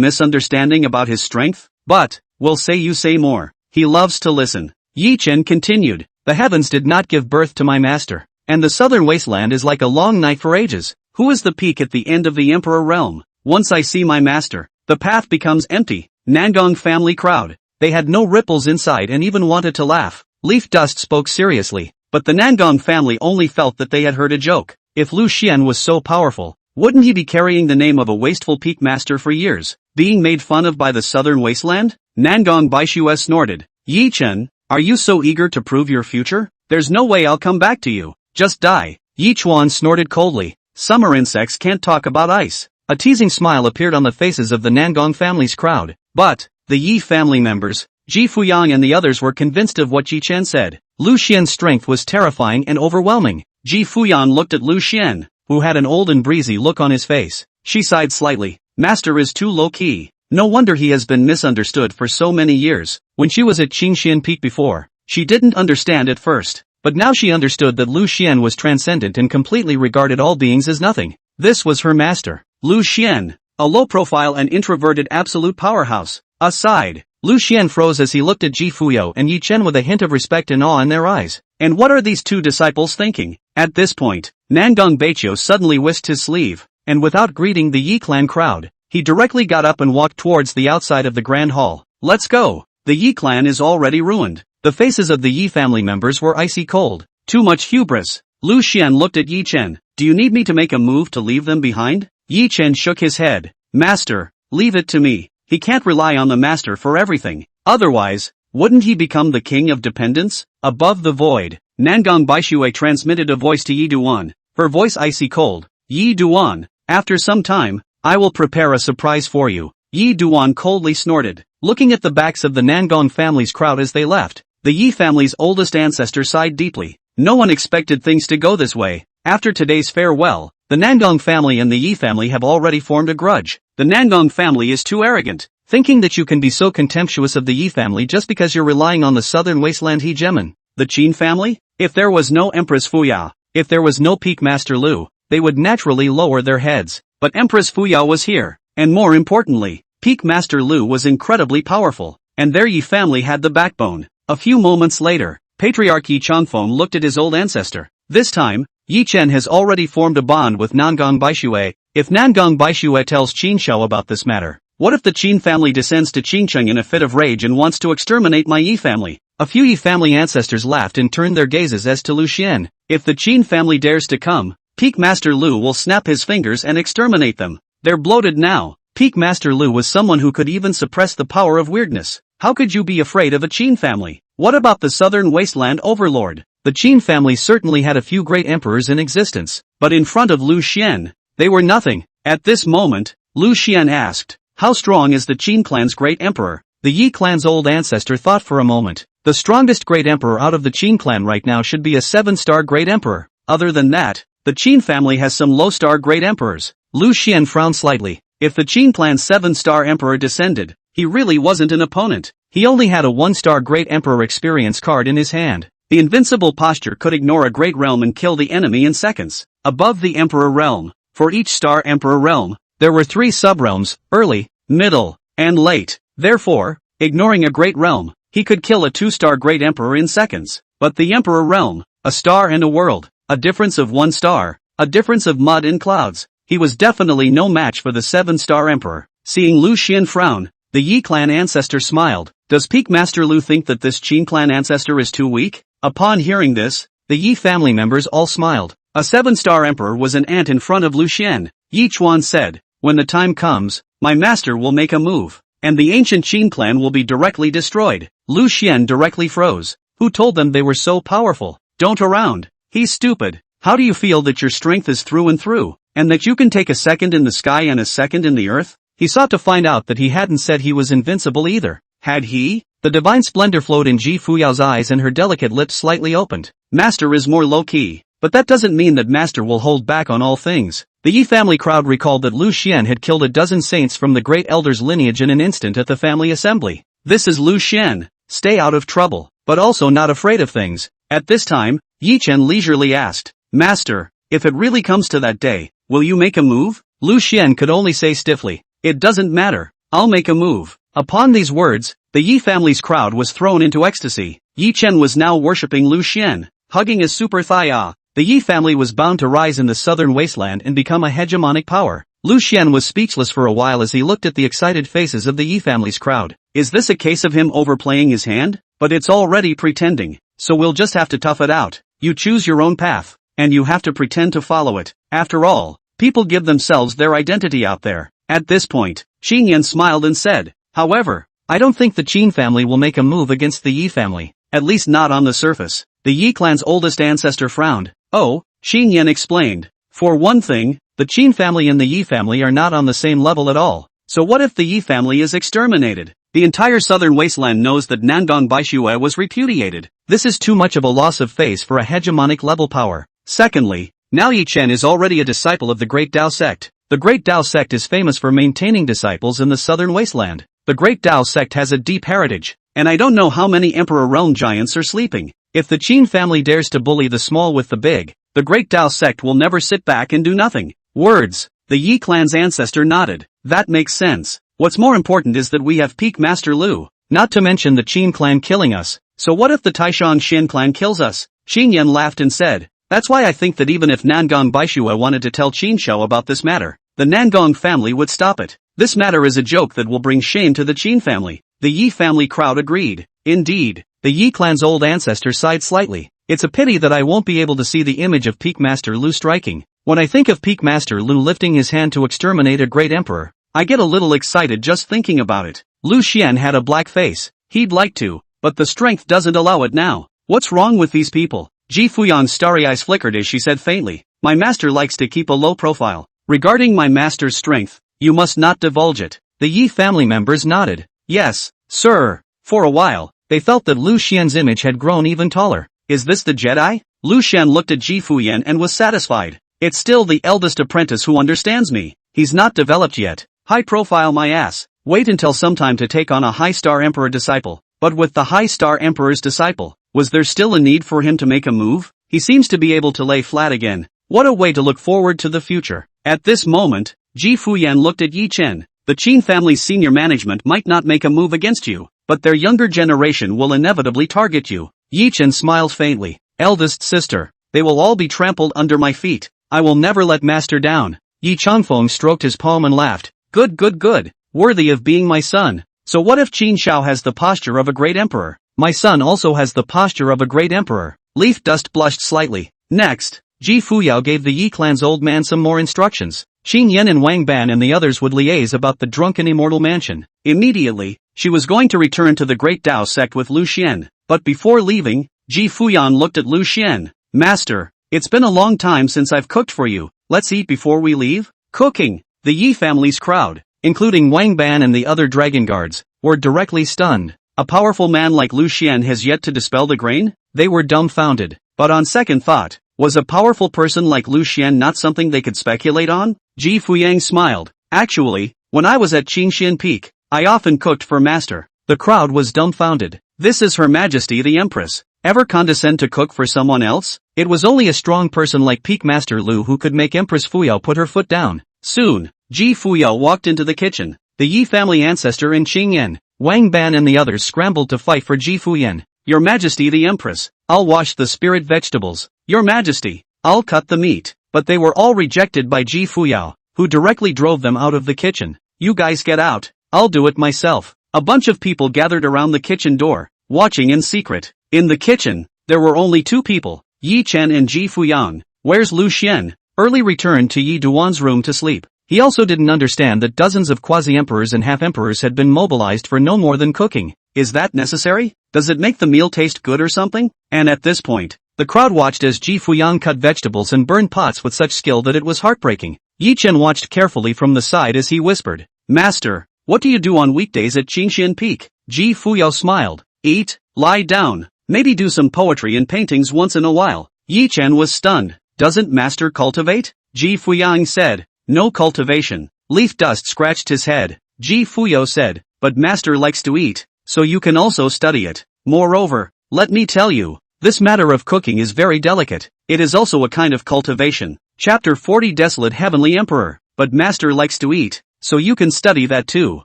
Speaker 1: misunderstanding about his strength? But, we'll say you say more. He loves to listen. Yi Chen continued. The heavens did not give birth to my master, and the southern wasteland is like a long night for ages. Who is the peak at the end of the Emperor realm? Once I see my master, the path becomes empty. Nangong family crowd. They had no ripples inside and even wanted to laugh. Leaf Dust spoke seriously, but the Nangong family only felt that they had heard a joke. If Lu Xian was so powerful, wouldn't he be carrying the name of a wasteful peak master for years, being made fun of by the southern wasteland? Nangong Baishue snorted. Yi Chen, are you so eager to prove your future? There's no way I'll come back to you. Just die. Yi Chuan snorted coldly. Summer insects can't talk about ice. A teasing smile appeared on the faces of the Nangong family's crowd. But, the Yi family members, Ji Fuyang and the others were convinced of what Yi Chen said. Lu Xian's strength was terrifying and overwhelming. Ji Fuyang looked at Lu Xian, who had an old and breezy look on his face. She sighed slightly. Master is too low-key. No wonder he has been misunderstood for so many years. When she was at Qingxian Peak before, she didn't understand at first, but now she understood that Lu Xian was transcendent and completely regarded all beings as nothing. This was her master. Lu Xian, a low-profile and introverted absolute powerhouse. Aside, Lu Xian froze as he looked at Ji Fuyo and Yi Chen with a hint of respect and awe in their eyes. And what are these two disciples thinking? At this point, Nangong Baichuo suddenly whisked his sleeve. and without greeting the Yi clan crowd, he directly got up and walked towards the outside of the grand hall. Let's go! The Yi clan is already ruined. The faces of the Yi family members were icy cold. Too much hubris. Lu Xian looked at Yi Chen. Do you need me to make a move to leave them behind? Yi Chen shook his head. Master, leave it to me. He can't rely on the master for everything. Otherwise, wouldn't he become the king of dependence? Above the void, Nangong Baishui transmitted a voice to Yi Duan. Her voice icy cold. Yi Duan, after some time, I will prepare a surprise for you. Yi Duan coldly snorted, looking at the backs of the Nangong family's crowd as they left. The Yi family's oldest ancestor sighed deeply. No one expected things to go this way. After today's farewell, the Nangong family and the Yi family have already formed a grudge. The Nangong family is too arrogant, thinking that you can be so contemptuous of the Yi family just because you're relying on the southern wasteland hegemon. The Qin family? If there was no Empress Fuya, if there was no Peak Master Lu, they would naturally lower their heads. But Empress Fuya was here, and more importantly, Peak Master Lu was incredibly powerful, and their Yi family had the backbone. A few moments later, Patriarch Yi Changfeng looked at his old ancestor. This time, Yi Chen has already formed a bond with Nangong Baishui. If Nangong Baishui tells Qin Shou about this matter, what if the Qin family descends to Qincheng in a fit of rage and wants to exterminate my Yi family? A few Yi family ancestors laughed and turned their gazes as to Lu Xian. If the Qin family dares to come, Peak Master Lu will snap his fingers and exterminate them. They're bloated now. Peak Master Lu was someone who could even suppress the power of weirdness. How could you be afraid of a Qin family? What about the southern wasteland overlord? The Qin family certainly had a few great emperors in existence, but in front of Lu Xian, they were nothing. At this moment, Lu Xian asked, how strong is the Qin clan's great emperor? The Yi clan's old ancestor thought for a moment. The strongest great emperor out of the Qin clan right now should be a 7-star great emperor. Other than that, the Qin family has some low-star great emperors. Lu Xian frowned slightly. If the Qin clan's 7-star emperor descended, he really wasn't an opponent. He only had a 1-star great emperor experience card in his hand. The invincible posture could ignore a great realm and kill the enemy in seconds. Above the emperor realm, for each star emperor realm, there were 3 sub-realms, early, middle, and late. Therefore, ignoring a great realm, he could kill a 2-star great emperor in seconds. But the emperor realm, a star and a world, a difference of 1 star, a difference of mud and clouds. He was definitely no match for the 7-star emperor. Seeing Lu Xian frown, the Yi clan ancestor smiled. Does Peak Master Lu think that this Qin clan ancestor is too weak? Upon hearing this, the Yi family members all smiled. A 7-star emperor was an ant in front of Lu Xian. Yi Chuan said, when the time comes, my master will make a move, and the ancient Qin clan will be directly destroyed. Lu Xian directly froze. Who told them they were so powerful? Don't around. He's stupid. How do you feel that your strength is through and through, and that you can take a second in the sky and a second in the earth? He sought to find out that he hadn't said he was invincible either. Had he? The divine splendor flowed in Ji Fuyao's eyes and her delicate lips slightly opened. Master is more low-key, but that doesn't mean that Master will hold back on all things. The Yi family crowd recalled that Lu Xian had killed a dozen saints from the great elder's lineage in an instant at the family assembly. This is Lu Xian. Stay out of trouble, but also not afraid of things. At this time, Yi Chen leisurely asked, Master, if it really comes to that day, will you make a move? Lu Xian could only say stiffly, it doesn't matter, I'll make a move. Upon these words, the Yi family's crowd was thrown into ecstasy. Yi Chen was now worshipping Lu Xian, hugging his super thigh. The Yi family was bound to rise in the southern wasteland and become a hegemonic power. Lu Xian was speechless for a while as he looked at the excited faces of the Yi family's crowd. Is this a case of him overplaying his hand? But it's already pretending, so we'll just have to tough it out. You choose your own path, and you have to pretend to follow it. After all, people give themselves their identity out there. At this point, Qin Yan smiled and said, however, I don't think the Qin family will make a move against the Yi family, at least not on the surface. The Yi clan's oldest ancestor frowned. Oh, Qin Yan explained. For one thing, the Qin family and the Yi family are not on the same level at all. So what if the Yi family is exterminated? The entire southern wasteland knows that Nangong Baishui was repudiated. This is too much of a loss of face for a hegemonic level power. Secondly, now Yi Chen is already a disciple of the Great Tao sect. The Great Tao sect is famous for maintaining disciples in the southern wasteland. The Great Tao sect has a deep heritage, and I don't know how many Emperor Realm giants are sleeping. If the Qin family dares to bully the small with the big, the Great Tao sect will never sit back and do nothing. Words. The Yi clan's ancestor nodded. That makes sense. What's more important is that we have Peak Master Lu, not to mention the Qin clan killing us. So what if the Taishan Xin clan kills us? Qin Yan laughed and said, That's why I think that even if Nangong Baishua wanted to tell Qin Shao about this matter, the Nangong family would stop it. This matter is a joke that will bring shame to the Qin family. The Yi family crowd agreed. Indeed, the Yi clan's old ancestor sighed slightly. It's a pity that I won't be able to see the image of Peak Master Lu striking. When I think of Peak Master Lu lifting his hand to exterminate a great emperor, I get a little excited just thinking about it. Lu Xian had a black face. He'd like to, but the strength doesn't allow it now. What's wrong with these people? Ji Fuyang's starry eyes flickered as she said faintly, my master likes to keep a low profile. Regarding my master's strength, you must not divulge it. The Yi family members nodded. Yes, sir. For a while, they felt that Lu Xian's image had grown even taller. Is this the Jedi? Lu Xian looked at Ji Fuyan and was satisfied. It's still the eldest apprentice who understands me. He's not developed yet. High profile my ass. Wait until sometime to take on a high star emperor disciple. But with the high star emperor's disciple, was there still a need for him to make a move? He seems to be able to lay flat again. What a way to look forward to the future. At this moment, Ji Fuyan looked at Yi Chen. The Qin family's senior management might not make a move against you, but their younger generation will inevitably target you. Yi Chen smiled faintly. Eldest sister, they will all be trampled under my feet. I will never let master down. Yi Changfeng stroked his palm and laughed. Good, good, good. Worthy of being my son. So what if Qin Shao has the posture of a great emperor? My son also has the posture of a great emperor. Leaf Dust blushed slightly. Next, Ji Fuyao gave the Yi clan's old man some more instructions. Qin Yan and Wang Ban and the others would liaise about the drunken immortal mansion. Immediately, she was going to return to the Great Dao sect with Lu Xian. But before leaving, Ji Fuyan looked at Lu Xian. Master, it's been a long time since I've cooked for you. Let's eat before we leave? Cooking. The Yi family's crowd, including Wang Ban and the other dragon guards, were directly stunned. A powerful man like Lu Xian has yet to dispel the grain? They were dumbfounded. But on second thought, was a powerful person like Lu Xian not something they could speculate on? Ji Fuyang smiled. Actually, when I was at Qingxian Peak, I often cooked for master. The crowd was dumbfounded. This is Her Majesty the Empress. Ever condescend to cook for someone else? It was only a strong person like Peak Master Lu who could make Empress Fuyao put her foot down. Soon, Ji Fuyao walked into the kitchen. The Yi family ancestor and Qingyan, Wang Ban and the others scrambled to fight for Ji Fuyan. Your Majesty the Empress, I'll wash the spirit vegetables. Your Majesty, I'll cut the meat. But they were all rejected by Ji Fuyao, who directly drove them out of the kitchen. You guys get out, I'll do it myself. A bunch of people gathered around the kitchen door, watching in secret. In the kitchen, there were only two people, Yi Chen and Ji Fuyang. Where's Lu Xian? Early returned to Yi Duan's room to sleep. He also didn't understand that dozens of quasi-emperors and half-emperors had been mobilized for no more than cooking. Is that necessary? Does it make the meal taste good or something? And at this point, the crowd watched as Ji Fuyang cut vegetables and burned pots with such skill that it was heartbreaking. Yi Chen watched carefully from the side as he whispered, Master, what do you do on weekdays at Qingxian Peak? Ji Fuyao smiled. Eat, lie down, maybe do some poetry and paintings once in a while. Yi Chen was stunned. Doesn't master cultivate? Ji Fuyang said. No cultivation. Leaf Dust scratched his head. Ji Fuyao said, but master likes to eat, so you can also study it. Moreover, let me tell you, this matter of cooking is very delicate. It is also a kind of cultivation. Chapter 40 Desolate Heavenly Emperor. But master likes to eat, so you can study that too.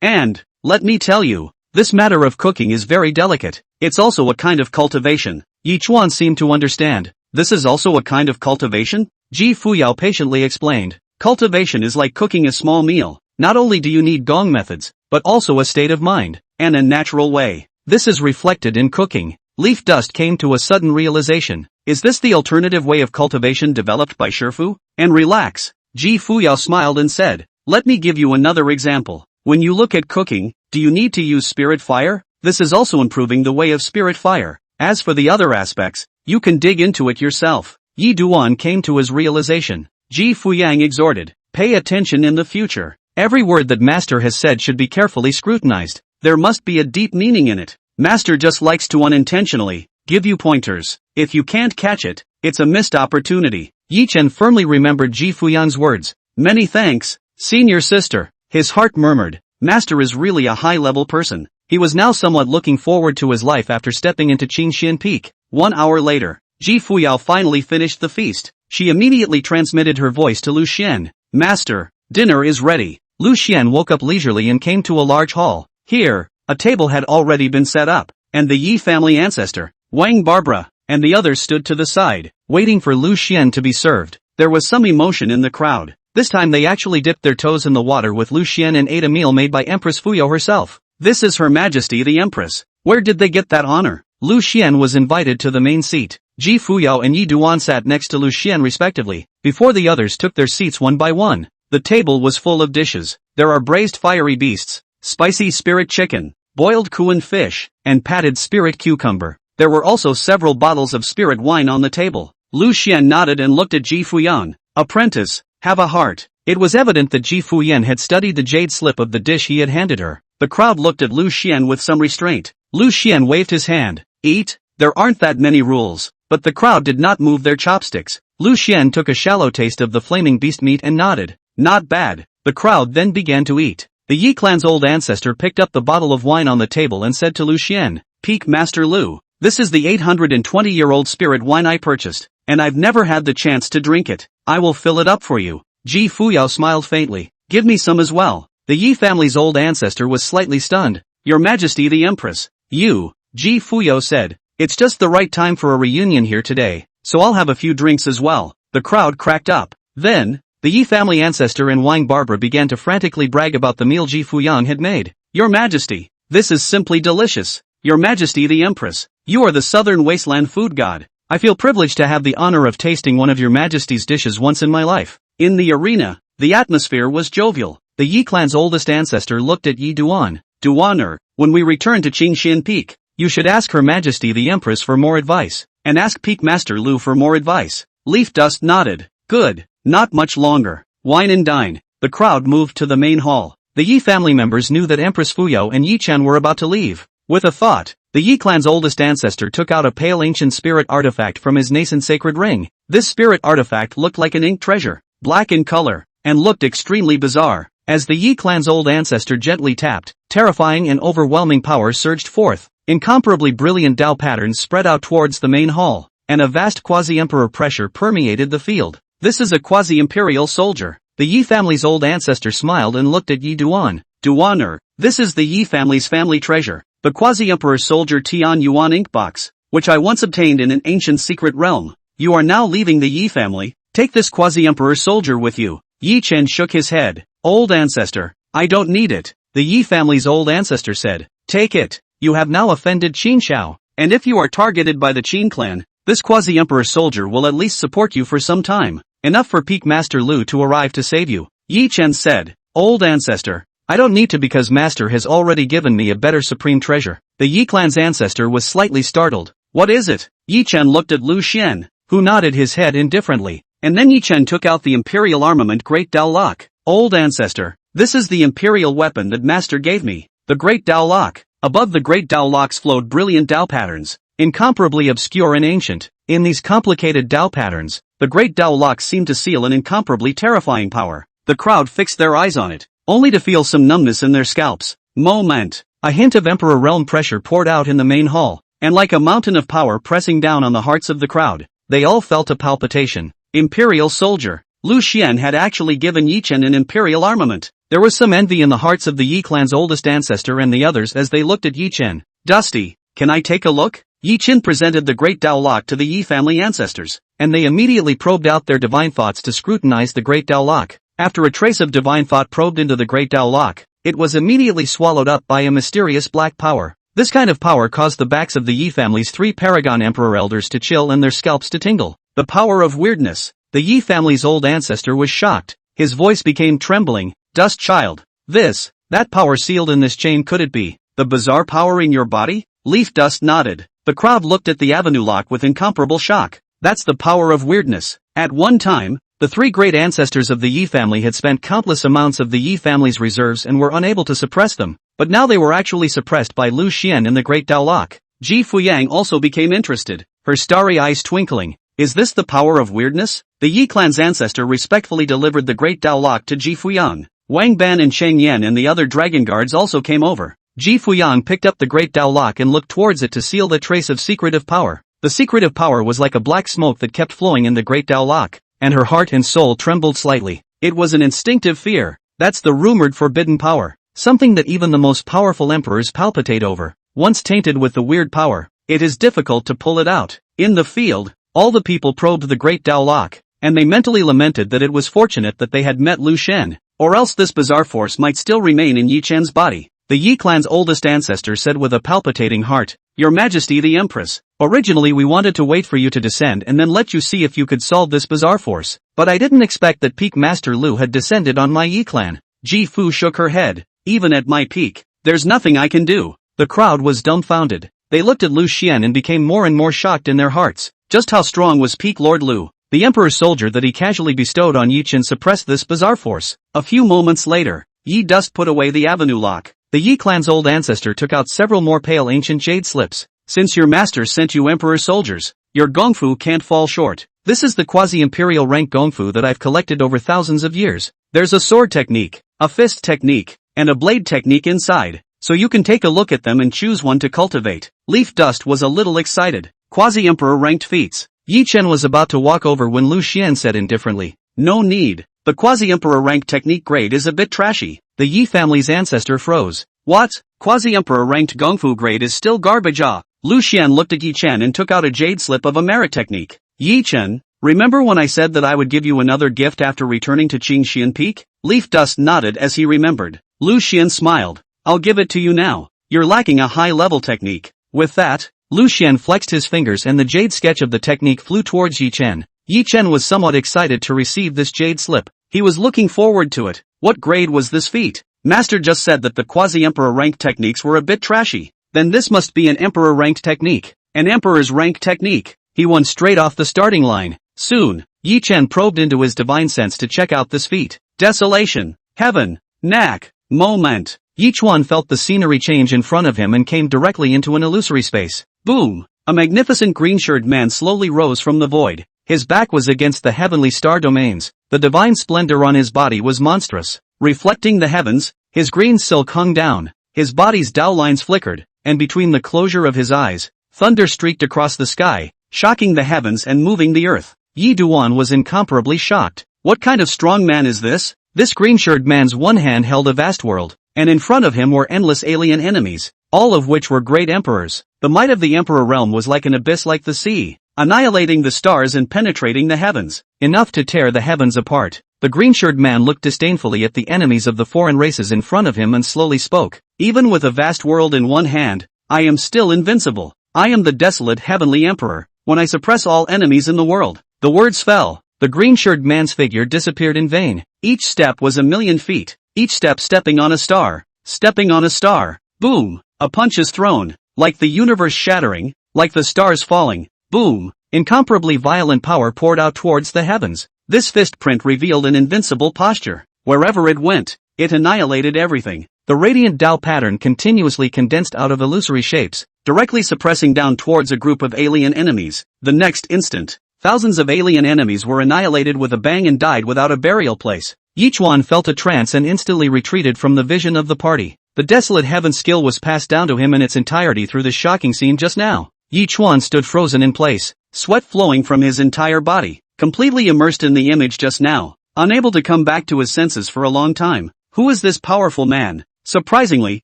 Speaker 1: And, let me tell you, this matter of cooking is very delicate. It's also a kind of cultivation. Yi Chuan seemed to understand. This is also a kind of cultivation? Ji Fuyao patiently explained. Cultivation is like cooking a small meal. Not only do you need gong methods, but also a state of mind, and a natural way. This is reflected in cooking. Leaf Dust came to a sudden realization. Is this the alternative way of cultivation developed by Shifu? And relax. Ji Fuyao smiled and said, let me give you another example. When you look at cooking, do you need to use spirit fire? This is also improving the way of spirit fire. As for the other aspects, you can dig into it yourself. Yi Duan came to his realization. Ji Fuyang exhorted, pay attention in the future. Every word that master has said should be carefully scrutinized. There must be a deep meaning in it. Master just likes to unintentionally give you pointers. If you can't catch it, it's a missed opportunity. Yi Chen firmly remembered Ji Fuyang's words. Many thanks, senior sister. His heart murmured, master is really a high-level person. He was now somewhat looking forward to his life after stepping into Qingxian Peak. 1 hour later, Ji Fuyao finally finished the feast. She immediately transmitted her voice to Lu Xian. Master, dinner is ready. Lu Xian woke up leisurely and came to a large hall. Here, a table had already been set up, and the Yi family ancestor, Wang Barbara, and the others stood to the side, waiting for Lu Xian to be served. There was some emotion in the crowd. This time they actually dipped their toes in the water with Lu Xian and ate a meal made by Empress Fuyo herself. This is Her Majesty the Empress. Where did they get that honor? Lu Xian was invited to the main seat. Ji Fuyao and Yi Duan sat next to Lu Xian respectively, before the others took their seats one by one. The table was full of dishes. There are braised fiery beasts, spicy spirit chicken, boiled Kuan fish, and patted spirit cucumber. There were also several bottles of spirit wine on the table. Lu Xian nodded and looked at Ji Fuyan. Apprentice, have a heart. It was evident that Ji Fuyan had studied the jade slip of the dish he had handed her. The crowd looked at Lu Xian with some restraint. Lu Xian waved his hand. Eat? There aren't that many rules. But the crowd did not move their chopsticks. Lu Xian took a shallow taste of the flaming beast meat and nodded. Not bad. The crowd then began to eat. The Yi clan's old ancestor picked up the bottle of wine on the table and said to Lu Xian, Peak Master Lu, this is the 820-year-old spirit wine I purchased, and I've never had the chance to drink it. I will fill it up for you. Ji Fuyao smiled faintly. Give me some as well. The Yi family's old ancestor was slightly stunned. Your Majesty the Empress. You, Ji Fuyao said. It's just the right time for a reunion here today, so I'll have a few drinks as well. The crowd cracked up. Then, the Yi family ancestor and Wang Barbara began to frantically brag about the meal Ji Fuyang had made. Your Majesty, this is simply delicious. Your Majesty the Empress, you are the southern wasteland food god. I feel privileged to have the honor of tasting one of your Majesty's dishes once in my life. In the arena, the atmosphere was jovial. The Yi clan's oldest ancestor looked at Yi Duan. Duaner, when we return to Qingxian Peak, you should ask Her Majesty the Empress for more advice, and ask Peak Master Lu for more advice. Leaf Dust nodded. Good, not much longer. Wine and dine. The crowd moved to the main hall. The Yi family members knew that Empress Fuyo and Yi Chen were about to leave. With a thought, the Yi clan's oldest ancestor took out a pale ancient spirit artifact from his nascent sacred ring. This spirit artifact looked like an ink treasure, black in color, and looked extremely bizarre. As the Yi clan's old ancestor gently tapped, terrifying and overwhelming power surged forth. Incomparably brilliant Dao patterns spread out towards the main hall, and a vast quasi-emperor pressure permeated the field. This is a quasi-imperial soldier. The Yi family's old ancestor smiled and looked at Yi Duan. Duaner, this is the Yi family's family treasure, the quasi-emperor soldier Tian Yuan ink box, which I once obtained in an ancient secret realm. You are now leaving the Yi family. Take this quasi-emperor soldier with you. Yi Chen shook his head. Old ancestor, I don't need it. The Yi family's old ancestor said. Take it. You have now offended Qin Shao, and if you are targeted by the Qin clan, this quasi-emperor soldier will at least support you for some time. Enough for Peak Master Lu to arrive to save you. Yi Chen said, Old ancestor, I don't need to because Master has already given me a better supreme treasure. The Yi clan's ancestor was slightly startled. What is it? Yi Chen looked at Lu Xian, who nodded his head indifferently, and then Yi Chen took out the Imperial Armament Great Dao Lock. Old ancestor, this is the Imperial weapon that Master gave me, the Great Dao Lock. Above the Great Dao Locks flowed brilliant Dao patterns, incomparably obscure and ancient. In these complicated Dao patterns, the Great Dao Locks seemed to seal an incomparably terrifying power. The crowd fixed their eyes on it, only to feel some numbness in their scalps. Moment. A hint of Emperor Realm pressure poured out in the main hall, and like a mountain of power pressing down on the hearts of the crowd, they all felt a palpitation. Imperial soldier. Lu Xian had actually given Yi Chen an imperial armament. There was some envy in the hearts of the Yi clan's oldest ancestor and the others as they looked at Yi Chen. Dusty, can I take a look? Yi Chen presented the Great Dao Lock to the Yi family ancestors, and they immediately probed out their divine thoughts to scrutinize the Great Dao Lock. After a trace of divine thought probed into the Great Dao Lock, it was immediately swallowed up by a mysterious black power. This kind of power caused the backs of the Yi family's 3 paragon emperor elders to chill and their scalps to tingle. The power of weirdness. The Yi family's old ancestor was shocked. His voice became trembling. Dust child. That power sealed in this chain, could it be the bizarre power in your body? Leaf Dust nodded. The crowd looked at the avenue lock with incomparable shock. That's the power of weirdness. At one time, the 3 great ancestors of the Yi family had spent countless amounts of the Yi family's reserves and were unable to suppress them, but now they were actually suppressed by Lu Xian and the Great Dao Lock. Ji Fuyang also became interested, her starry eyes twinkling. Is this the power of weirdness? The Yi clan's ancestor respectfully delivered the Great Dao Lock to Ji Fuyang. Wang Ban and Cheng Yan and the other dragon guards also came over. Ji Fuyang picked up the Great Dao Lock and looked towards it to seal the trace of secretive power. The secretive power was like a black smoke that kept flowing in the Great Dao Lock, and her heart and soul trembled slightly. It was an instinctive fear. That's the rumored forbidden power, something that even the most powerful emperors palpitate over. Once tainted with the weird power, it is difficult to pull it out. In the field, All the people probed the great Dao lock, and they mentally lamented that it was fortunate that they had met Lu Shen, or else this bizarre force might still remain in Yi Chen's body. The Yi clan's oldest ancestor said with a palpitating heart, "Your Majesty the Empress, originally we wanted to wait for you to descend and then let you see if you could solve this bizarre force, but I didn't expect that Peak Master Lu had descended on my Yi clan." Ji Fu shook her head. "Even at my peak, there's nothing I can do." The crowd was dumbfounded. They looked at Lu Xian and became more and more shocked in their hearts. Just how strong was Peak Lord Lu? The Emperor's soldier that he casually bestowed on Yi Chen suppressed this bizarre force. A few moments later, Yi Dust put away the avenue lock. The Yi clan's old ancestor took out several more pale ancient jade slips. "Since your master sent you Emperor's soldiers, your gongfu can't fall short. This is the quasi-imperial rank gongfu that I've collected over thousands of years. There's a sword technique, a fist technique, and a blade technique inside, so you can take a look at them and choose one to cultivate." Leaf Dust was a little excited. Quasi-emperor ranked feats. Yi Chen was about to walk over when Lu Xian said indifferently, "No need. The quasi-emperor rank technique grade is a bit trashy." The Yi family's ancestor froze. "What? Quasi-emperor ranked gongfu grade is still garbage ah." Lu Xian looked at Yi Chen and took out a jade slip of a merit technique. "Yi Chen, remember when I said that I would give you another gift after returning to Qingxian Peak?" Leaf Dust nodded as he remembered. Lu Xian smiled. "I'll give it to you now. You're lacking a high-level technique." With that, Lu Xian flexed his fingers and the jade sketch of the technique flew towards Yi Chen. Yi Chen was somewhat excited to receive this jade slip. He was looking forward to it. What grade was this feat? Master just said that the quasi-emperor rank techniques were a bit trashy. Then this must be an emperor ranked technique. An emperor's rank technique. He won straight off the starting line. Soon, Yi Chen probed into his divine sense to check out this feat. Desolation. Heaven. Knack. Moment. Yi Chuan felt the scenery change in front of him and came directly into an illusory space. Boom! A magnificent green-shirted man slowly rose from the void. His back was against the heavenly star domains. The divine splendor on his body was monstrous. Reflecting the heavens, his green silk hung down. His body's Dao lines flickered, and between the closure of his eyes, thunder streaked across the sky, shocking the heavens and moving the earth. Yi Duan was incomparably shocked. What kind of strong man is this? This green-shirted man's one hand held a vast world, and in front of him were endless alien enemies, all of which were great emperors. The might of the emperor realm was like an abyss like the sea, annihilating the stars and penetrating the heavens, enough to tear the heavens apart. The green-shirted man looked disdainfully at the enemies of the foreign races in front of him and slowly spoke. "Even with a vast world in one hand, I am still invincible. I am the desolate heavenly emperor. When I suppress all enemies in the world." The words fell. The green-shirted man's figure disappeared in vain. Each step was 1,000,000 feet. Each step stepping on a star. Stepping on a star. Boom! A punch is thrown. Like the universe shattering. Like the stars falling. Boom! Incomparably violent power poured out towards the heavens. This fist print revealed an invincible posture. Wherever it went, it annihilated everything. The radiant Dao pattern continuously condensed out of illusory shapes, directly suppressing down towards a group of alien enemies. The next instant, thousands of alien enemies were annihilated with a bang and died without a burial place. Yi Chuan felt a trance and instantly retreated from the vision of the party. The desolate heaven skill was passed down to him in its entirety through the shocking scene just now. Yi Chuan stood frozen in place, sweat flowing from his entire body, completely immersed in the image just now, unable to come back to his senses for a long time. Who is this powerful man? Surprisingly,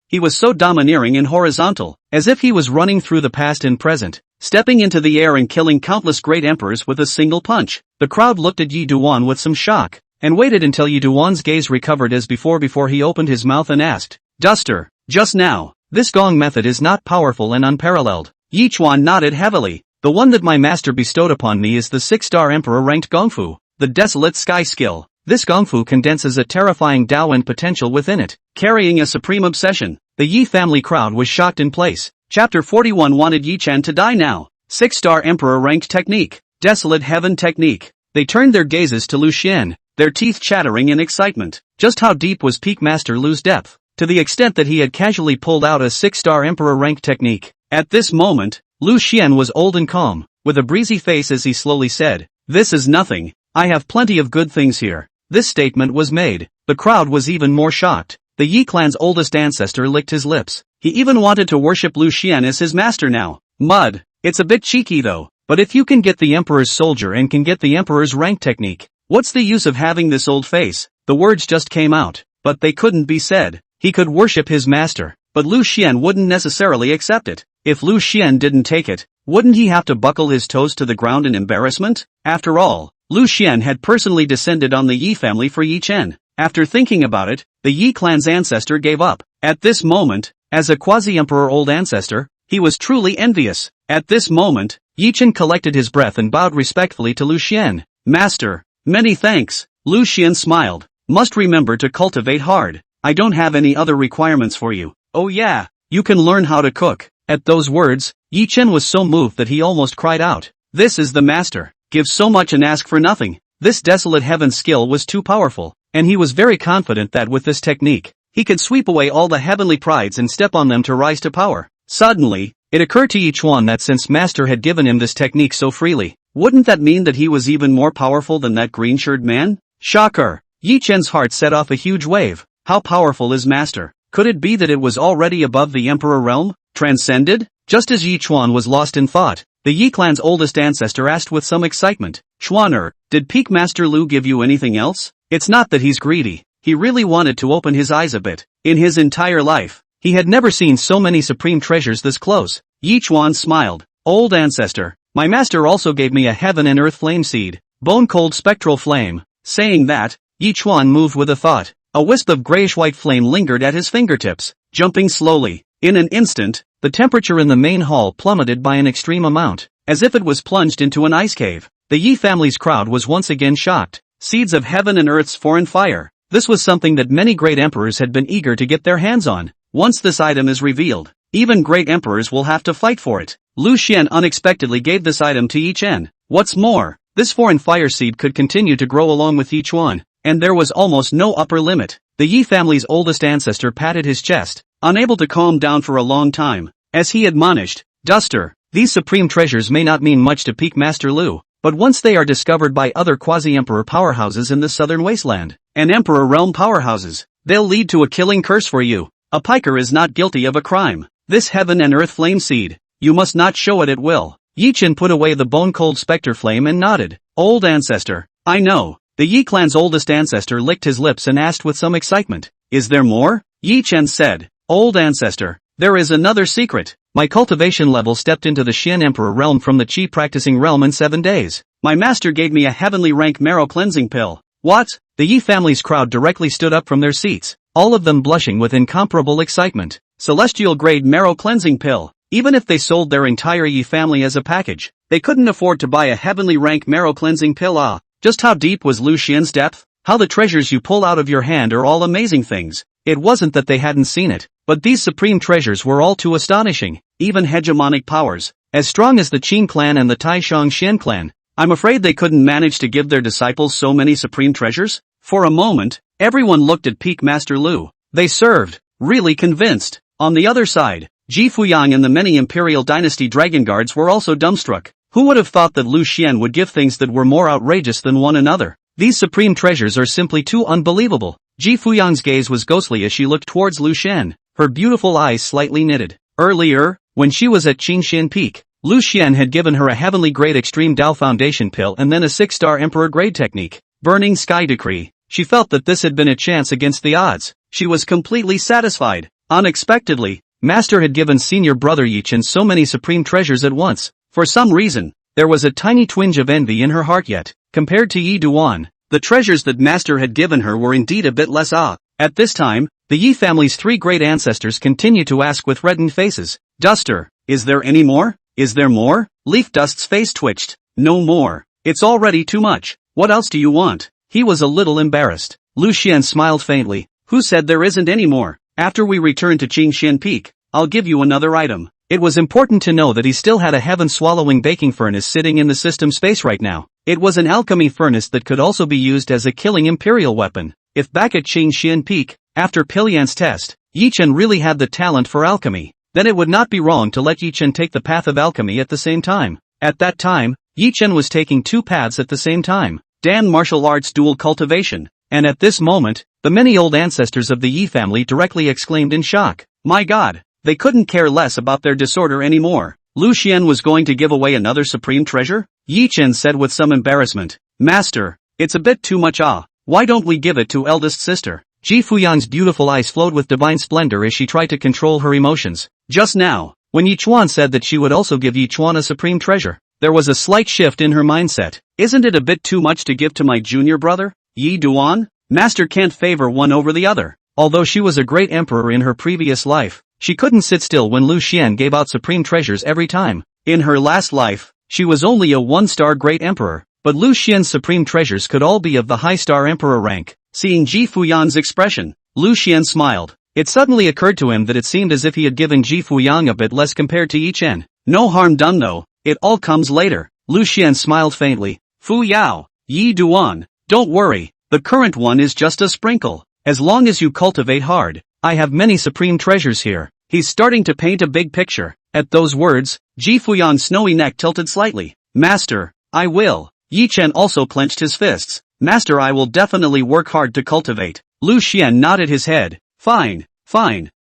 Speaker 1: he was so domineering and horizontal, as if he was running through the past and present, stepping into the air and killing countless great emperors with a single punch. The crowd looked at Yi Duan with some shock, and waited until Yi Duan's gaze recovered as before he opened his mouth and asked, "Duster, just now, this gong method is not powerful and unparalleled." Yi Chuan nodded heavily. "The one that my master bestowed upon me is the 6-star emperor ranked gongfu, the desolate sky skill. This gongfu condenses a terrifying Dao and potential within it, carrying a supreme obsession." The Yi family crowd was shocked in place. Chapter 41 wanted Yi Chen to die now. 6-star emperor ranked technique. Desolate heaven technique. They turned their gazes to Lu Xian, their teeth chattering in excitement. Just how deep was Peak Master Lu's depth? To the extent that he had casually pulled out a 6-star emperor ranked technique. At this moment, Lu Xian was old and calm, with a breezy face as he slowly said, "This is nothing. I have plenty of good things here." This statement was made. The crowd was even more shocked. The Yi clan's oldest ancestor licked his lips. He even wanted to worship Lu Xian as his master now. Mud. It's a bit cheeky though, but if you can get the emperor's soldier and can get the emperor's rank technique, what's the use of having this old face? The words just came out, but they couldn't be said. He could worship his master, but Lu Xian wouldn't necessarily accept it. If Lu Xian didn't take it, Wouldn't he have to buckle his toes to the ground in embarrassment? After all, Lu Xian had personally descended on the Yi family for Yi Chen. After thinking about it, the Yi clan's ancestor gave up. At this moment, as a quasi-emperor old ancestor, he was truly envious. At this moment, Yi Chen collected his breath and bowed respectfully to Lu Xian. Master, many thanks. Lu Xian smiled. Must remember to cultivate hard. I don't have any other requirements for you. Oh yeah, you can learn how to cook. At those words, Yi Chen was so moved that he almost cried out. This is the master. Give so much and ask for nothing. This desolate heaven skill was too powerful, and he was very confident that with this technique, he could sweep away all the heavenly prides and step on them to rise to power. Suddenly, it occurred to Yi Chuan that since master had given him this technique so freely, wouldn't that mean that he was even more powerful than that green-shirted man? Shocker! Yi Chen's heart set off a huge wave. How powerful is master? Could it be that it was already above the emperor realm? Transcended? Just as Yi Chuan was lost in thought, the Yi clan's oldest ancestor asked with some excitement. Chuaner, did Peak Master Lu give you anything else? It's not that he's greedy. He really wanted to open his eyes a bit. In his entire life, he had never seen so many supreme treasures this close. Yi Chuan smiled. Old ancestor, my master also gave me a heaven and earth flame seed, bone-cold spectral flame. Saying that, Yi Chuan moved with a thought. A wisp of grayish-white flame lingered at his fingertips, jumping slowly. In an instant, the temperature in the main hall plummeted by an extreme amount, as if it was plunged into an ice cave. The Yi family's crowd was once again shocked. Seeds of heaven and earth's foreign fire. This was something that many great emperors had been eager to get their hands on. Once this item is revealed, even great emperors will have to fight for it. Lu Xian unexpectedly gave this item to Yi Chen. What's more, this foreign fire seed could continue to grow along with Yi Chuan, and there was almost no upper limit. The Yi family's oldest ancestor patted his chest, unable to calm down for a long time, as he admonished, Duster, these supreme treasures may not mean much to Peak Master Lu, but once they are discovered by other quasi-emperor powerhouses in the southern wasteland, and emperor realm powerhouses, they'll lead to a killing curse for you. A piker is not guilty of a crime. This heaven and earth flame seed, you must not show it at will. Yi Chen put away the bone-cold specter flame and nodded. Old ancestor, I know. The Yi clan's oldest ancestor licked his lips and asked with some excitement, is there more? Yi Chen said, Old ancestor, there is another secret. My cultivation level stepped into the Xian Emperor realm from the Qi practicing realm in 7 days. My master gave me a heavenly rank marrow cleansing pill. What? The Yi family's crowd directly stood up from their seats, all of them blushing with incomparable excitement. Celestial grade marrow cleansing pill. Even if they sold their entire Yi family as a package, they couldn't afford to buy a heavenly rank marrow cleansing pill. Just how deep was Lu Xian's depth? How the treasures you pull out of your hand are all amazing things. It wasn't that they hadn't seen it, but these supreme treasures were all too astonishing. Even hegemonic powers, as strong as the Qin clan and the Taishang Xian clan, I'm afraid they couldn't manage to give their disciples so many supreme treasures. For a moment, everyone looked at Peak Master Lu. They served, really convinced. On the other side, Ji Fuyang and the many Imperial Dynasty Dragon Guards were also dumbstruck. Who would have thought that Lu Xian would give things that were more outrageous than one another? These supreme treasures are simply too unbelievable. Ji Fuyang's gaze was ghostly as she looked towards Lu Xian, her beautiful eyes slightly knitted. Earlier, when she was at Qingxian Peak, Lu Xian had given her a heavenly grade extreme Dao foundation pill and then a 6-star emperor grade technique, Burning Sky Decree. She felt that this had been a chance against the odds. She was completely satisfied. Unexpectedly, Master had given senior brother Yi Chen so many supreme treasures at once. For some reason, there was a tiny twinge of envy in her heart yet. Compared to Yi Duan, the treasures that Master had given her were indeed a bit less. At this time, the Yi family's 3 great ancestors continued to ask with reddened faces, Duster, is there any more? Is there more? Leaf Dust's face twitched. No more. It's already too much. What else do you want? He was a little embarrassed. Lu Xian smiled faintly. Who said there isn't any more? After we return to Qingxian Peak, I'll give you another item. It was important to know that he still had a heaven-swallowing baking furnace sitting in the system space right now. It was an alchemy furnace that could also be used as a killing imperial weapon. If back at Qingxian Peak, after Pilyan's test, Yi Chen really had the talent for alchemy, then it would not be wrong to let Yi Chen take the path of alchemy at the same time. At that time, Yi Chen was taking 2 paths at the same time. Dan martial arts dual cultivation. And at this moment, the many old ancestors of the Yi family directly exclaimed in shock. My God, they couldn't care less about their disorder anymore. Lu Xian was going to give away another supreme treasure? Yi Chen said with some embarrassment. Master, it's a bit too much. Why don't we give it to eldest sister? Ji Fuyang's beautiful eyes flowed with divine splendor as she tried to control her emotions. Just now, When Yi Chuan said that she would also give Yi Chuan a supreme treasure, there was a slight shift in her mindset. Isn't it a bit too much to give to my junior brother, Yi Duan? Master can't favor one over the other. Although she was a great emperor in her previous life, she couldn't sit still when Lu Xian gave out supreme treasures every time. In her last life, she was only a one-star great emperor, but Lu Xian's supreme treasures could all be of the high-star emperor rank. Seeing Ji Fuyan's expression, Lu Xian smiled. It suddenly occurred to him that it seemed as if he had given Ji Fuyang a bit less compared to Yi Chen. No harm done though, it all comes later. Lu Xian smiled faintly. Fu Yao, Yi Duan, don't worry, the current one is just a sprinkle. As long as you cultivate hard, I have many supreme treasures here. He's starting to paint a big picture. At those words, Ji Fuyan's snowy neck tilted slightly. Master, I will. Yi Chen also clenched his fists. Master, I will definitely work hard to cultivate. Lu Xian nodded his head. Fine,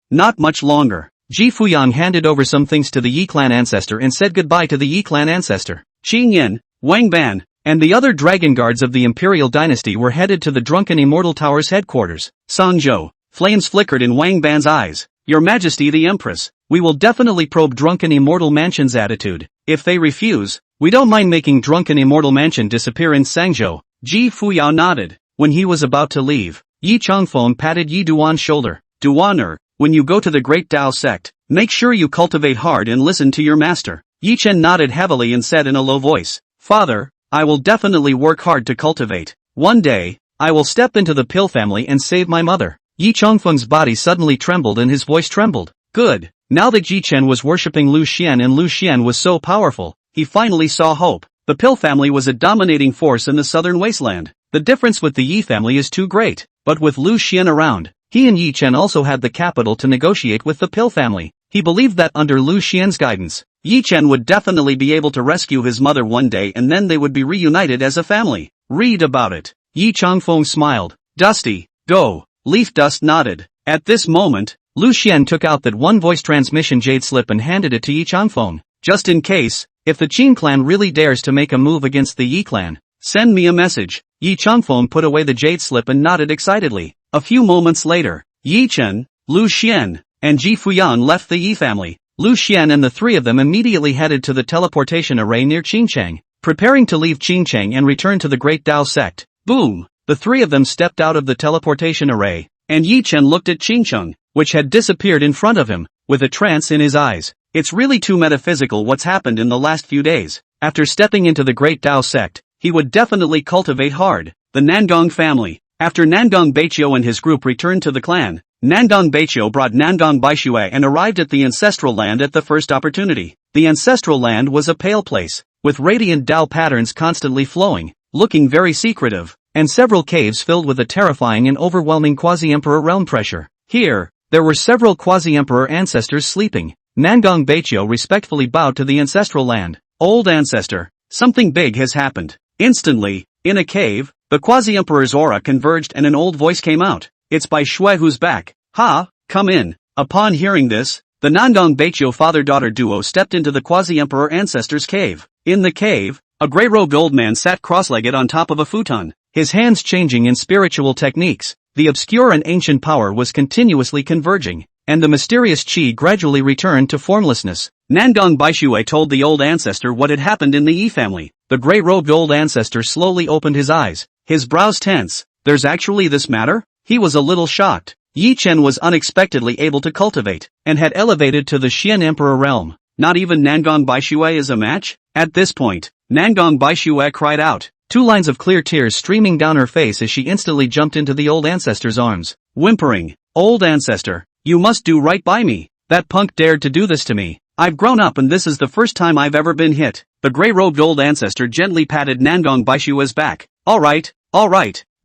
Speaker 1: not much longer. Ji Fuyang handed over some things to the Yi clan ancestor and said goodbye to the Yi clan ancestor. Qin Yin, Wang Ban, and the other dragon guards of the Imperial dynasty were headed to the Drunken Immortal Tower's headquarters. Sangzhou, flames flickered in Wang Ban's eyes. Your Majesty the Empress, we will definitely probe Drunken Immortal Mansion's attitude. If they refuse, we don't mind making Drunken Immortal Mansion disappear in Sangzhou. Ji Fuyao nodded. When he was about to leave, Yi Changfeng patted Yi Duan's shoulder. Duaner, when you go to the Great Tao sect, make sure you cultivate hard and listen to your master. Yi Chen nodded heavily and said in a low voice, Father, I will definitely work hard to cultivate. One day, I will step into the pill family and save my mother. Yi Changfeng's body suddenly trembled and his voice trembled. Good. Now that Yi Chen was worshipping Lu Xian and Lu Xian was so powerful, he finally saw hope. The pill family was a dominating force in the southern wasteland. The difference with the Yi family is too great, but with Lu Xian around, he and Yi Chen also had the capital to negotiate with the pill family. He believed that under Lu Xian's guidance, Yi Chen would definitely be able to rescue his mother one day and then they would be reunited as a family. Read about it. Yi Changfeng smiled. Dusty, go. Leaf Dust nodded. At this moment, Lu Xian took out that one voice transmission jade slip and handed it to Yi Changfeng. Just in case, if the Qin clan really dares to make a move against the Yi clan, send me a message. Yi Changfeng put away the jade slip and nodded excitedly. A few moments later, Yi Chen, Lu Xian, and Ji Fuyan left the Yi family. Lu Xian and the three of them immediately headed to the teleportation array near Qingcheng, preparing to leave Qingcheng and return to the Great Tao sect. Boom! The three of them stepped out of the teleportation array, and Yi Chen looked at Qingcheng, which had disappeared in front of him, with a trance in his eyes. It's really too metaphysical what's happened in the last few days. After stepping into the Great Tao sect, he would definitely cultivate hard. The Nangong family. After Nangong Baiqiu and his group returned to the clan, Nangong Baiqiu brought Nangong Baixue and arrived at the ancestral land at the first opportunity. The ancestral land was a pale place, with radiant Tao patterns constantly flowing, looking very secretive, and several caves filled with a terrifying and overwhelming quasi-emperor realm pressure. Here, there were several quasi-emperor ancestors sleeping. Nangong Baiqiu respectfully bowed to the ancestral land. Old ancestor, something big has happened. Instantly, in a cave, the quasi-emperor's aura converged and an old voice came out. It's Bai Shui who's back. Ha, come in. Upon hearing this, the Nangong Baiqiu father-daughter duo stepped into the quasi-emperor ancestor's cave. In the cave, a grey-robed old man sat cross-legged on top of a futon, his hands changing in spiritual techniques. The obscure and ancient power was continuously converging, and the mysterious qi gradually returned to formlessness. Nangong Baixue told the old ancestor what had happened in the Yi family. The grey-robed old ancestor slowly opened his eyes, his brows tense. There's actually this matter? He was a little shocked. Yi Chen was unexpectedly able to cultivate, and had elevated to the Xian Emperor realm. Not even Nangong Baixue is a match? At this point, Nangong Baixue cried out, 2 lines of clear tears streaming down her face as she instantly jumped into the old ancestor's arms, whimpering, Old ancestor, you must do right by me. That punk dared to do this to me. I've grown up and this is the first time I've ever been hit. The grey-robed old ancestor gently patted Nangong Baixue's back. Alright,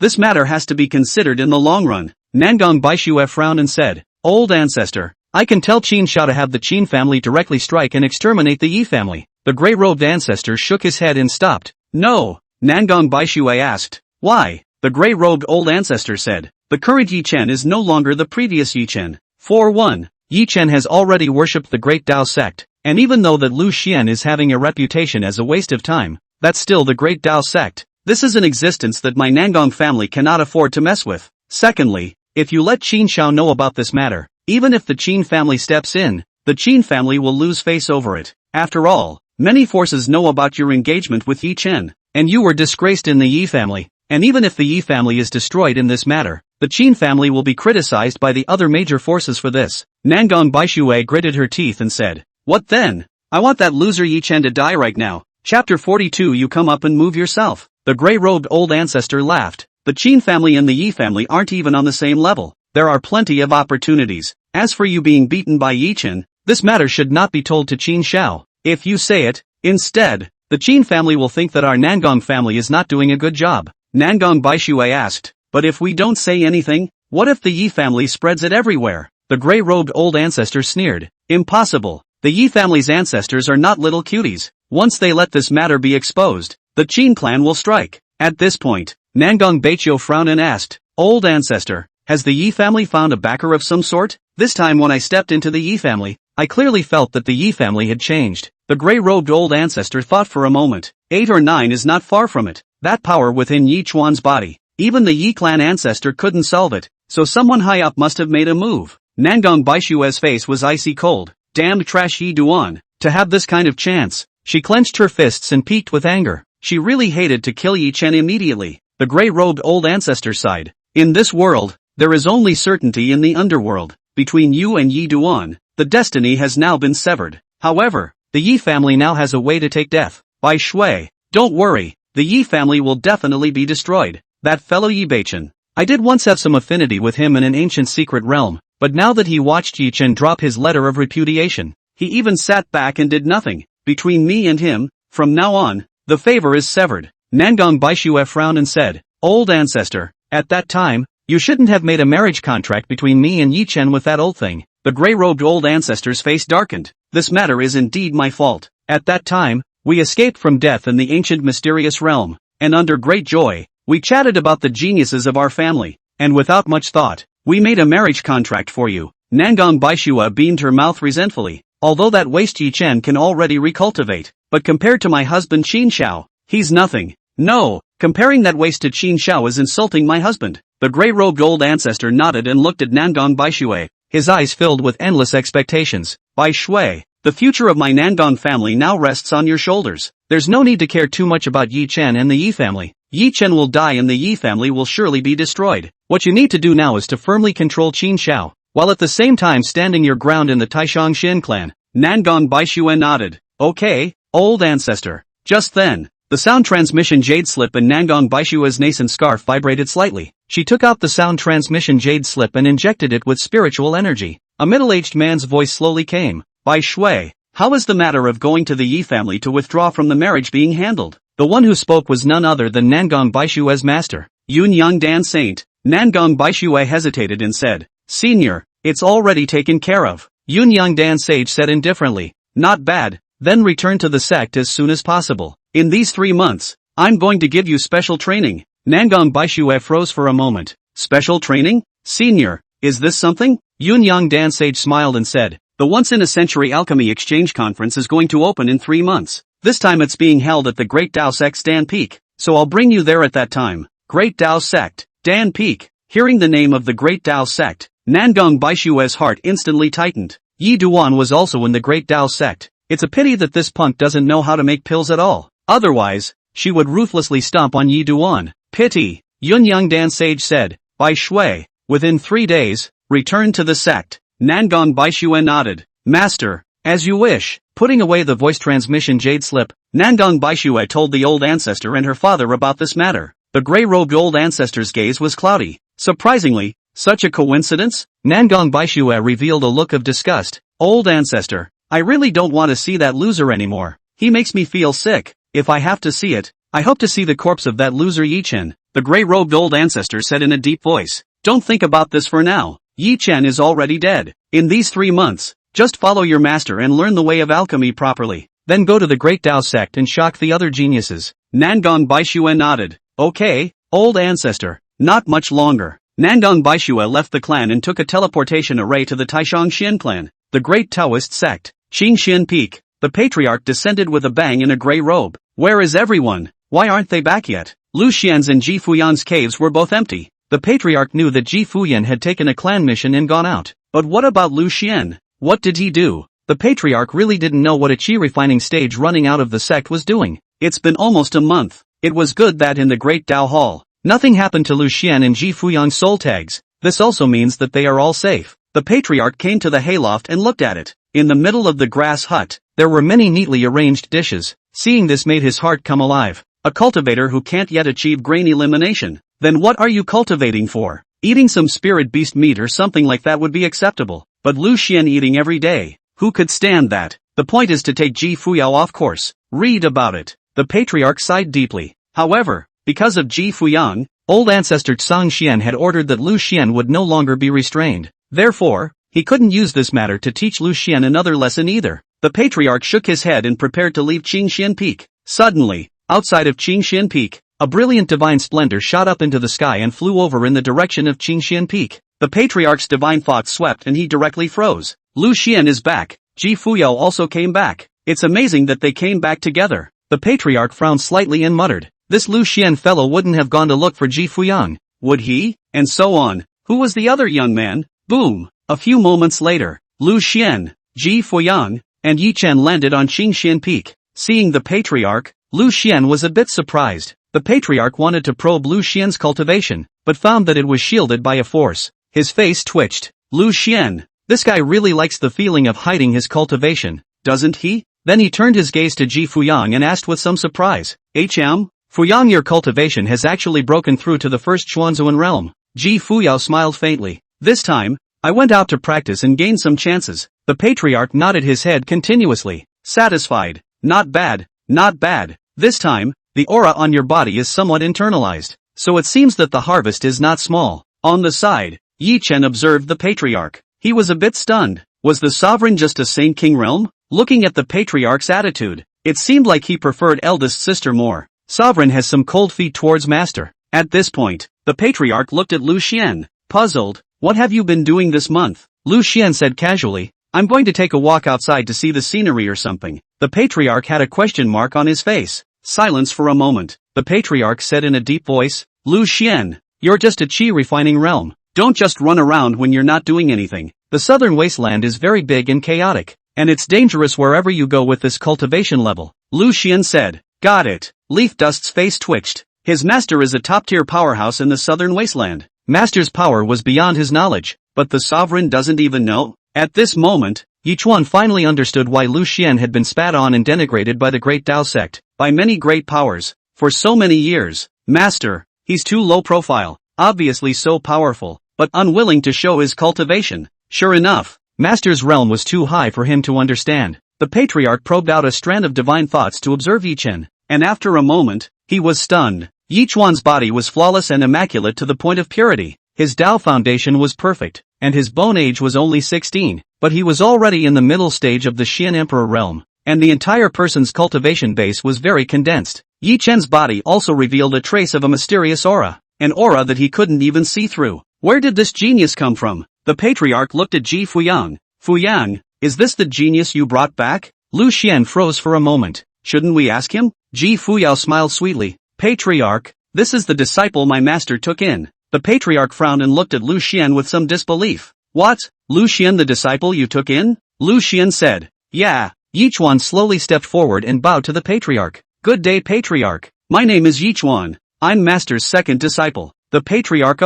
Speaker 1: this matter has to be considered in the long run. Nangong Baixue frowned and said, Old ancestor, I can tell Qin Shao to have the Qin family directly strike and exterminate the Yi family. The grey-robed ancestor shook his head and stopped. No, Nangong Baixue asked. Why? The grey-robed old ancestor said. The current Yi Chen is no longer the previous Yi Chen. For one, Yi Chen has already worshipped the Great Tao sect, and even though that Lu Xian is having a reputation as a waste of time, that's still the Great Tao sect. This is an existence that my Nangong family cannot afford to mess with. Secondly, if you let Qin Shao know about this matter, even if the Qin family steps in, the Qin family will lose face over it. After all, many forces know about your engagement with Yi Chen, and you were disgraced in the Yi family. And even if the Yi family is destroyed in this matter, the Qin family will be criticized by the other major forces for this. Nangong Baishui gritted her teeth and said, "What then? I want that loser Yi Chen to die right now." Chapter 42. You come up and move yourself. The gray-robed old ancestor laughed. The Qin family and the Yi family aren't even on the same level. There are plenty of opportunities. As for you being beaten by Yi Chen, this matter should not be told to Qin Xiao. If you say it, instead, the Qin family will think that our Nangong family is not doing a good job. Nangong Baishui asked, "But if we don't say anything, what if the Yi family spreads it everywhere?" The gray-robed old ancestor sneered. "Impossible. The Yi family's ancestors are not little cuties. Once they let this matter be exposed, the Qin clan will strike." At this point, Nangong Baichio frowned and asked, "Old ancestor, has the Yi family found a backer of some sort?" This time when I stepped into the Yi family, I clearly felt that the Yi family had changed. The gray-robed old ancestor thought for a moment. 8 or 9 is not far from it. That power within Yi Chuan's body. Even the Yi clan ancestor couldn't solve it, so someone high up must have made a move. Nangong Baishue's face was icy cold. Damned trash Yi Duan, to have this kind of chance. She clenched her fists and peaked with anger. She really hated to kill Yi Chen immediately. The gray-robed old ancestor sighed. "In this world, there is only certainty in the underworld. Between you and Yi Duan, the destiny has now been severed. However, the Yi family now has a way to take death. Bai Shui, don't worry. The Yi family will definitely be destroyed. That fellow Yi Beichen. I did once have some affinity with him in an ancient secret realm, but now that he watched Yi Chen drop his letter of repudiation, he even sat back and did nothing. Between me and him, from now on, the favor is severed." Nangong Baishue frowned and said, "Old ancestor, at that time, you shouldn't have made a marriage contract between me and Yi Chen with that old thing." The gray-robed old ancestor's face darkened. "This matter is indeed my fault. At that time, we escaped from death in the ancient mysterious realm, and under great joy, we chatted about the geniuses of our family, and without much thought, we made a marriage contract for you." Nangong Baishua beamed her mouth resentfully. "Although that waste Yi Chen can already recultivate, but compared to my husband Qin Xiao, he's nothing. No, comparing that waste to Qin Xiao is insulting my husband." The gray-robed old ancestor nodded and looked at Nangong Baishue. His eyes filled with endless expectations. "Bai Shui, the future of my Nangong family now rests on your shoulders. There's no need to care too much about Yi Chen and the Yi family. Yi Chen will die and the Yi family will surely be destroyed. What you need to do now is to firmly control Qin Xiao, while at the same time standing your ground in the Taishang Xin clan." Nangong Baishue nodded. "Okay, old ancestor." Just then, the sound transmission jade slip in Nangong Baishue's nascent scarf vibrated slightly. She took out the sound transmission jade slip and injected it with spiritual energy. A middle-aged man's voice slowly came. "Bai Shui, how is the matter of going to the Yi family to withdraw from the marriage being handled?" The one who spoke was none other than Nangong Baishue's master, Yun Yang Dan Saint. Nangong Baishue hesitated and said, "Senior, it's already taken care of." Yun Yang Dan Sage said indifferently, "Not bad, then return to the sect as soon as possible. In these 3 months, I'm going to give you special training." Nangong Baishue froze for a moment. "Special training? Senior, is this something?" Yun Yang Dan Sage smiled and said, "The once-in-a-century alchemy exchange conference is going to open in 3 months. This time it's being held at the Great Tao Sect's Dan Peak, so I'll bring you there at that time." Great Tao Sect, Dan Peak. Hearing the name of the Great Tao Sect, Nangong Baishue's heart instantly tightened. Yi Duan was also in the Great Tao Sect. It's a pity that this punk doesn't know how to make pills at all. Otherwise, she would ruthlessly stomp on Yi Duan. "Pity," Yun Yang Dan Sage said. "Bai Shui, within 3 days, return to the sect." Nangong Baishue nodded. "Master, as you wish." Putting away the voice transmission jade slip, Nangong Baishue told the old ancestor and her father about this matter. The gray-robed old ancestor's gaze was cloudy. Surprisingly, such a coincidence? Nangong Baishue revealed a look of disgust. "Old ancestor, I really don't want to see that loser anymore. He makes me feel sick. If I have to see it, I hope to see the corpse of that loser Yi Chen." The gray-robed old ancestor said in a deep voice. "Don't think about this for now. Yi Chen is already dead. In these 3 months, just follow your master and learn the way of alchemy properly. Then go to the Great Tao Sect and shock the other geniuses." Nangong Baishue nodded. "Okay, old ancestor, not much longer." Nangong Baishue left the clan and took a teleportation array to the Taishang Xin clan, the Great Taoist Sect. Qingxian Peak. The patriarch descended with a bang in a gray robe. "Where is everyone? Why aren't they back yet?" Lu Xian's and Ji Fuyan's caves were both empty. The patriarch knew that Ji Fuyan had taken a clan mission and gone out. But what about Lu Xian? What did he do? The patriarch really didn't know what a chi refining stage running out of the sect was doing. It's been almost a month. It was good that in the Great Tao Hall, nothing happened to Lu Xian and Ji Fuyang's soul tags. This also means that they are all safe. The patriarch came to the hayloft and looked at it. In the middle of the grass hut, there were many neatly arranged dishes. Seeing this made his heart come alive. A cultivator who can't yet achieve grain elimination. Then what are you cultivating for? Eating some spirit beast meat or something like that would be acceptable. But Lu Xian eating every day, who could stand that? The point is to take Ji Fuyao off course. Read about it. The patriarch sighed deeply. However, because of Ji Fuyang, old ancestor Zhang Xian had ordered that Lu Xian would no longer be restrained. Therefore, he couldn't use this matter to teach Lu Xian another lesson either. The patriarch shook his head and prepared to leave Qingxian Peak. Suddenly, outside of Qingxian Peak, a brilliant divine splendor shot up into the sky and flew over in the direction of Qingxian Peak. The patriarch's divine thoughts swept and he directly froze. Lu Xian is back. Ji Fuyao also came back. It's amazing that they came back together. The patriarch frowned slightly and muttered, this Lu Xian fellow wouldn't have gone to look for Ji Fuyang, would he? And so on. Who was the other young man? Boom! A few moments later, Lu Xian, Ji Fuyang, and Yi Chen landed on Qingxian Peak. Seeing the patriarch, Lu Xian was a bit surprised. The patriarch wanted to probe Lu Xian's cultivation, but found that it was shielded by a force. His face twitched. Lu Xian, this guy really likes the feeling of hiding his cultivation, doesn't he? Then he turned his gaze to Ji Fuyang and asked with some surprise, Fuyang, your cultivation has actually broken through to the first Xuanzuan realm. Ji Fuyao smiled faintly. This time, I went out to practice and gained some chances. The patriarch nodded his head continuously, satisfied. Not bad, not bad. This time, the aura on your body is somewhat internalized, so it seems that the harvest is not small. On the side, Yi Chen observed the patriarch. He was a bit stunned. Was the sovereign just a Saint King realm? Looking at the patriarch's attitude, it seemed like he preferred eldest sister more. Sovereign has some cold feet towards master. At this point, the patriarch looked at Lu Xian, puzzled. What have you been doing this month? Lu Xian said casually, I'm going to take a walk outside to see the scenery or something. The patriarch had a question mark on his face. Silence for a moment. The patriarch said in a deep voice, Lu Xian, you're just a chi refining realm. Don't just run around when you're not doing anything. The southern wasteland is very big and chaotic, and it's dangerous wherever you go with this cultivation level. Lu Xian said, got it. Leaf Dust's face twitched. His master is a top-tier powerhouse in the southern wasteland. Master's power was beyond his knowledge, but the sovereign doesn't even know? At this moment, Yichuan finally understood why Lu Xian had been spat on and denigrated by the Great Tao sect, by many great powers, for so many years. Master, he's too low profile, obviously so powerful, but unwilling to show his cultivation. Sure enough, Master's realm was too high for him to understand. The patriarch probed out a strand of divine thoughts to observe Yichen, and after a moment, he was stunned. Yichuan's body was flawless and immaculate to the point of purity. His Tao foundation was perfect, and his bone age was only 16, but he was already in the middle stage of the Xian Emperor realm, and the entire person's cultivation base was very condensed. Yi Chen's body also revealed a trace of a mysterious aura, an aura that he couldn't even see through. Where did this genius come from? The patriarch looked at Ji Fuyang. Fuyang, is this the genius you brought back? Lu Xian froze for a moment. Shouldn't we ask him? Ji Fuyao smiled sweetly. Patriarch, this is the disciple my master took in. The patriarch frowned and looked at Lu Xian with some disbelief. What? Lu Xian the disciple you took in? Lu Xian said. Yeah. Yichuan slowly stepped forward and bowed to the patriarch. Good day patriarch. My name is Yichuan. I'm master's second disciple. The patriarch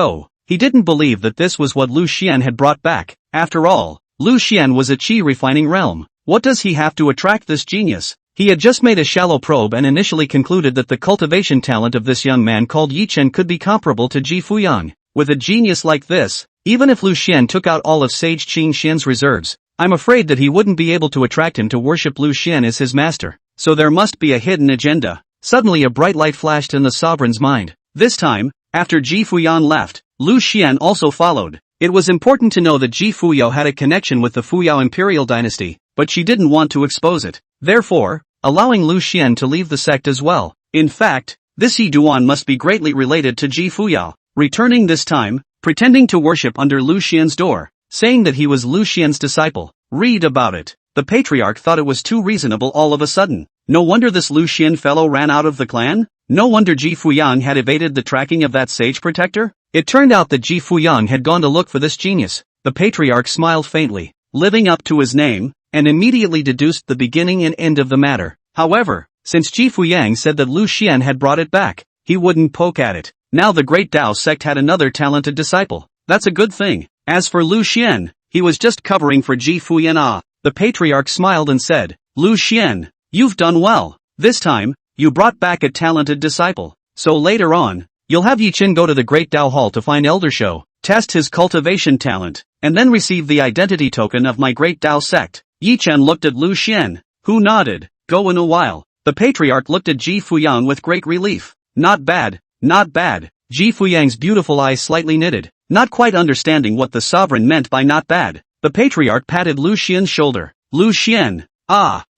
Speaker 1: he didn't believe that this was what Lu Xian had brought back. After all, Lu Xian was a chi refining realm. What does he have to attract this genius? He had just made a shallow probe and initially concluded that the cultivation talent of this young man called Yi Chen could be comparable to Ji Fuyang. With a genius like this, even if Lu Xian took out all of Sage Qing Xian's reserves, I'm afraid that he wouldn't be able to attract him to worship Lu Xian as his master. So there must be a hidden agenda. Suddenly a bright light flashed in the sovereign's mind. This time, after Ji Fuyang left, Lu Xian also followed. It was important to know that Ji Fuyao had a connection with the Fuyao Imperial dynasty, but she didn't want to expose it. Therefore, allowing Lu Xian to leave the sect as well. In fact, this Yi Duan must be greatly related to Ji Fuyao. Returning this time, pretending to worship under Lu Xian's door, saying that he was Lu Xian's disciple. Read about it. The patriarch thought it was too reasonable all of a sudden. No wonder this Lu Xian fellow ran out of the clan? No wonder Ji Fuyang had evaded the tracking of that sage protector? It turned out that Ji Fuyang had gone to look for this genius. The patriarch smiled faintly. Living up to his name, and immediately deduced the beginning and end of the matter. However, since Ji Fuyang said that Lu Xian had brought it back, he wouldn't poke at it. Now the Great Tao sect had another talented disciple. That's a good thing. As for Lu Xian, he was just covering for Ji Fuyan. The patriarch smiled and said, Lu Xian, you've done well. This time, you brought back a talented disciple. So later on, you'll have Yi Chen go to the Great Tao Hall to find Elder Shou, test his cultivation talent, and then receive the identity token of my Great Tao sect. Yi Chen looked at Lu Xian, who nodded. Go in a while. The patriarch looked at Ji Fuyang with great relief. Not bad, not bad. Ji Fuyang's beautiful eyes slightly knitted, not quite understanding what the sovereign meant by not bad. The patriarch patted Lu Xian's shoulder. Lu Xian,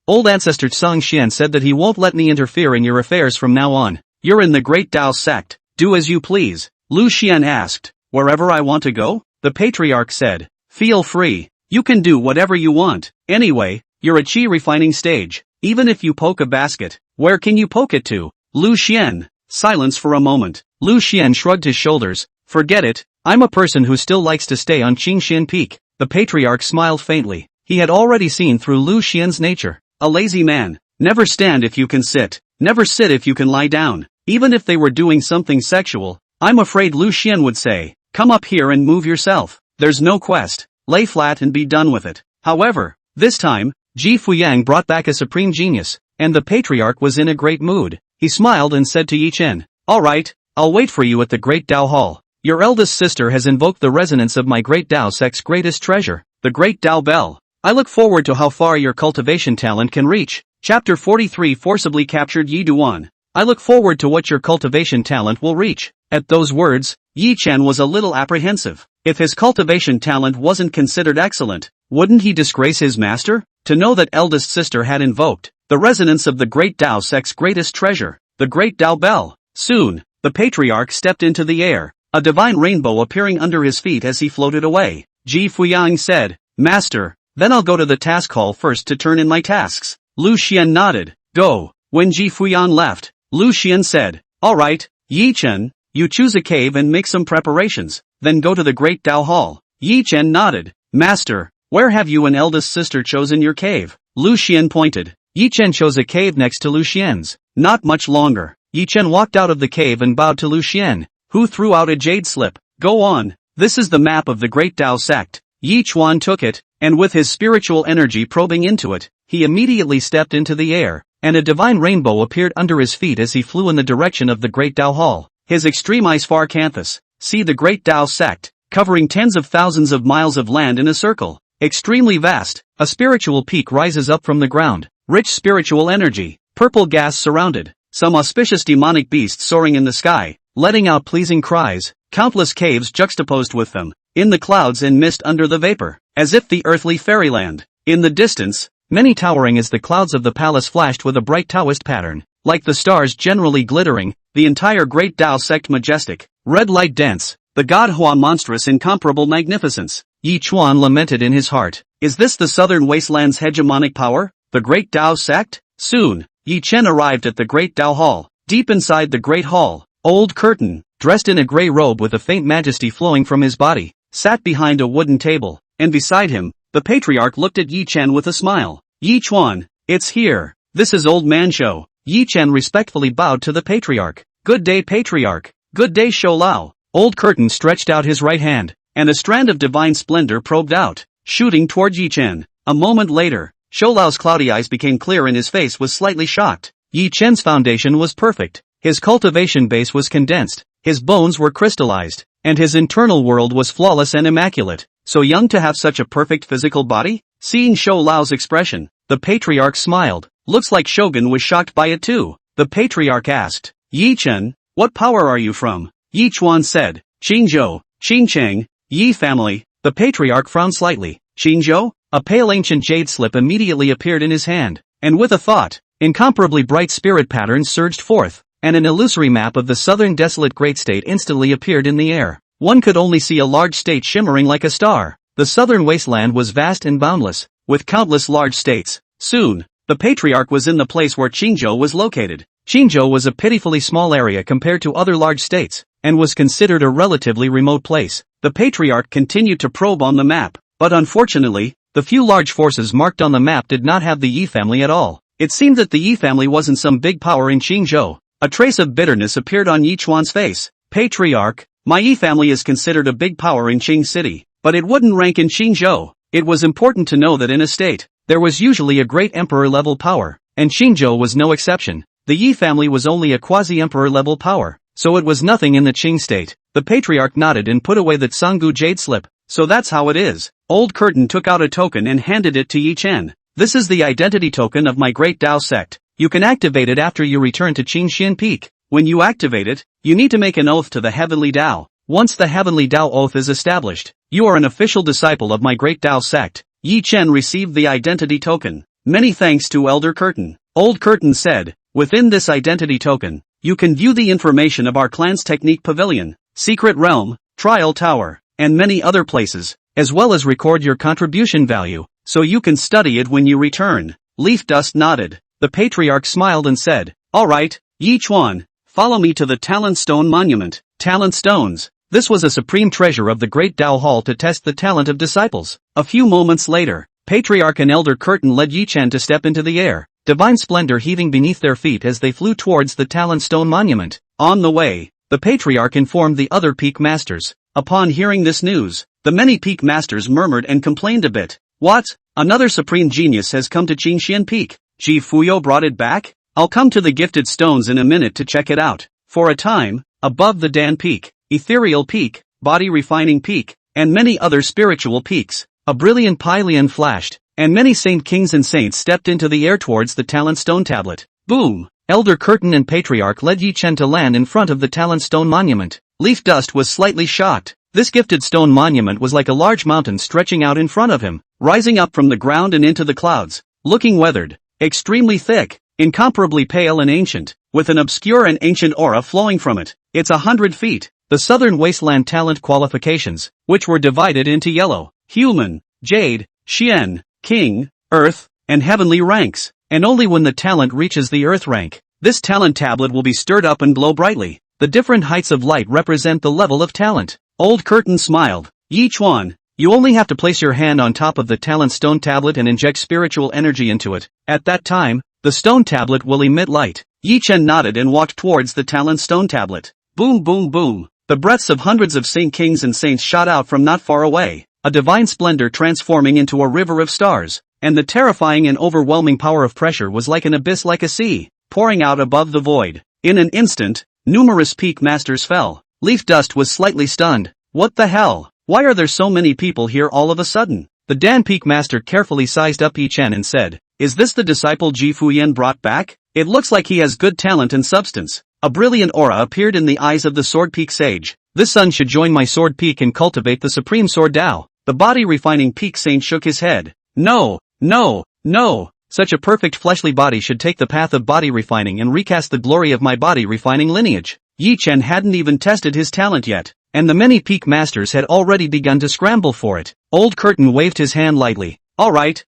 Speaker 1: old ancestor Song Xian said that he won't let me interfere in your affairs from now on. You're in the Great Tao sect. Do as you please. Lu Xian asked. Wherever I want to go? The patriarch said. Feel free. You can do whatever you want. Anyway, you're a chi refining stage. Even if you poke a basket, where can you poke it to? Lu Xian. Silence for a moment. Lu Xian shrugged his shoulders. Forget it. I'm a person who still likes to stay on Qingxian Peak. The patriarch smiled faintly. He had already seen through Lu Xian's nature. A lazy man. Never stand if you can sit. Never sit if you can lie down. Even if they were doing something sexual, I'm afraid Lu Xian would say, come up here and move yourself. There's no quest. Lay flat and be done with it. However, this time, Ji Fuyang brought back a supreme genius, and the patriarch was in a great mood. He smiled and said to Yi Chen, all right, I'll wait for you at the Great Tao Hall. Your eldest sister has invoked the resonance of my Great Tao sect's greatest treasure, the Great Tao Bell. I look forward to how far your cultivation talent can reach. Chapter 43 Forcibly Captured Yi Duan. I look forward to what your cultivation talent will reach. At those words, Yi Chen was a little apprehensive. If his cultivation talent wasn't considered excellent, wouldn't he disgrace his master? To know that eldest sister had invoked the resonance of the Great Tao sect's greatest treasure, the Great Tao Bell. Soon, the patriarch stepped into the air, a divine rainbow appearing under his feet as he floated away. Ji Fuyang said, Master, then I'll go to the task hall first to turn in my tasks. Lu Xian nodded. Go. When Ji Fuyang left, Lu Xian said, all right, Yi Chen, you choose a cave and make some preparations, then go to the Great Tao Hall. Yi Chen nodded. Master, where have you and eldest sister chosen your cave? Lu Xian pointed. Yi Chen chose a cave next to Lu Xian's. Not much longer. Yi Chen walked out of the cave and bowed to Lu Xian, who threw out a jade slip. Go on. This is the map of the Great Tao sect. Yi Chuan took it, and with his spiritual energy probing into it, he immediately stepped into the air, and a divine rainbow appeared under his feet as he flew in the direction of the Great Tao Hall. His extreme eyes far canthus. See the Great Tao sect, covering tens of thousands of miles of land in a circle. Extremely vast, a spiritual peak rises up from the ground. Rich spiritual energy, purple gas surrounded, some auspicious demonic beasts soaring in the sky, letting out pleasing cries, countless caves juxtaposed with them, in the clouds and mist under the vapor, as if the earthly fairyland. In the distance, many towering as the clouds of the palace flashed with a bright Taoist pattern, like the stars generally glittering, the entire Great Tao sect majestic, red light dense, the god Hua monstrous incomparable magnificence. Yi Chuan lamented in his heart, is this the southern wasteland's hegemonic power, the Great Tao sect? Soon, Yi Chen arrived at the Great Tao Hall. Deep inside the Great Hall, old Curtain, dressed in a grey robe with a faint majesty flowing from his body, sat behind a wooden table, and beside him, the patriarch looked at Yi Chen with a smile. Yi Chuan, it's here. This is Old Man Shou. Yi Chen respectfully bowed to the patriarch. Good day, patriarch. Good day, Shou Lao. Old Curtain stretched out his right hand, and a strand of divine splendor probed out, shooting toward Yi Chen. A moment later, Shou Lao's cloudy eyes became clear and his face was slightly shocked. Yi Chen's foundation was perfect. His cultivation base was condensed, his bones were crystallized, and his internal world was flawless and immaculate. So young to have such a perfect physical body? Seeing Shou Lao's expression, the patriarch smiled. Looks like Shogun was shocked by it too. The patriarch asked, Yi Chen, what power are you from? Yi Chuan said, Qingzhou, Qingcheng, Yi family. The patriarch frowned slightly. Qingzhou? A pale ancient jade slip immediately appeared in his hand, and with a thought, incomparably bright spirit patterns surged forth, and an illusory map of the southern desolate great state instantly appeared in the air. One could only see a large state shimmering like a star. The southern wasteland was vast and boundless, with countless large states. Soon, the patriarch was in the place where Qingzhou was located. Qingzhou was a pitifully small area compared to other large states, and was considered a relatively remote place. The patriarch continued to probe on the map, but unfortunately, The few large forces marked on the map did not have the Yi family at all. It seemed that the Yi family wasn't some big power in Qingzhou. A trace of bitterness appeared on Yi Chuan's face. Patriarch, my Yi family is considered a big power in Qing City, but it wouldn't rank in Qingzhou. It was important to know that in a state, there was usually a great emperor-level power, and Qingzhou was no exception. The Yi family was only a quasi-emperor-level power, so it was nothing in the Qing state. The patriarch nodded and put away that Sanggu jade slip. So that's how it is. Old Curtain took out a token and handed it to Yi Chen. This is the identity token of my Great Tao sect. You can activate it after you return to Qingxian Peak. When you activate it, you need to make an oath to the Heavenly Tao. Once the Heavenly Tao oath is established, you are an official disciple of my Great Tao sect. Yi Chen received the identity token. Many thanks to Elder Curtain. Old Curtain said, within this identity token, you can view the information of our clan's technique pavilion, secret realm, trial tower, and many other places, as well as record your contribution value, so you can study it when you return. Leaf Dust nodded. The patriarch smiled and said, alright, Yi Chuan, follow me to the Talent Stone Monument. Talent Stones. This was a supreme treasure of the Great Tao Hall to test the talent of disciples. A few moments later, Patriarch and Elder Curtain led Yi Chen to step into the air, divine splendor heaving beneath their feet as they flew towards the Talent Stone Monument. On the way, the Patriarch informed the other Peak Masters. Upon hearing this news, the many Peak Masters murmured and complained a bit. What? Another supreme genius has come to Qingxian Peak. Ji Fuyo brought it back? I'll come to the gifted stones in a minute to check it out. For a time, above the Dan Peak, Ethereal Peak, Body Refining Peak, and many other spiritual peaks, a brilliant pylon flashed, and many saint kings and saints stepped into the air towards the Talent Stone Tablet. Boom! Elder Curtain and Patriarch led Yi Chen to land in front of the Talent Stone Monument. Leaf Dust was slightly shocked. This gifted stone monument was like a large mountain stretching out in front of him, rising up from the ground and into the clouds, looking weathered, extremely thick, incomparably pale and ancient, with an obscure and ancient aura flowing from it. It's 100 feet. The Southern Wasteland talent qualifications, which were divided into yellow, human, jade, Xian, king, earth, and heavenly ranks, and only when the talent reaches the earth rank, this talent tablet will be stirred up and glow brightly. The different heights of light represent the level of talent. Old Curtain smiled. Yi Chuan, you only have to place your hand on top of the Talent Stone Tablet and inject spiritual energy into it. At that time, the stone tablet will emit light. Yi Chen nodded and walked towards the Talent Stone Tablet. Boom boom boom. The breaths of hundreds of saint kings and saints shot out from not far away, a divine splendor transforming into a river of stars, and the terrifying and overwhelming power of pressure was like an abyss, like a sea, pouring out above the void. In an instant, numerous Peak Masters fell. Leaf Dust was slightly stunned. What the hell? Why are there so many people here all of a sudden? The Dan Peak Master carefully sized up Yi Chen and said, is this the disciple Ji Fuyan brought back? It looks like he has good talent and substance. A brilliant aura appeared in the eyes of the Sword Peak Sage. This son should join my Sword Peak and cultivate the Supreme Sword Tao. The Body Refining Peak Saint shook his head. No, no, no. Such a perfect fleshly body should take the path of body refining and recast the glory of my body refining lineage. Yi Chen hadn't even tested his talent yet, and the many Peak Masters had already begun to scramble for it. Old Curtain waved his hand lightly. Alright,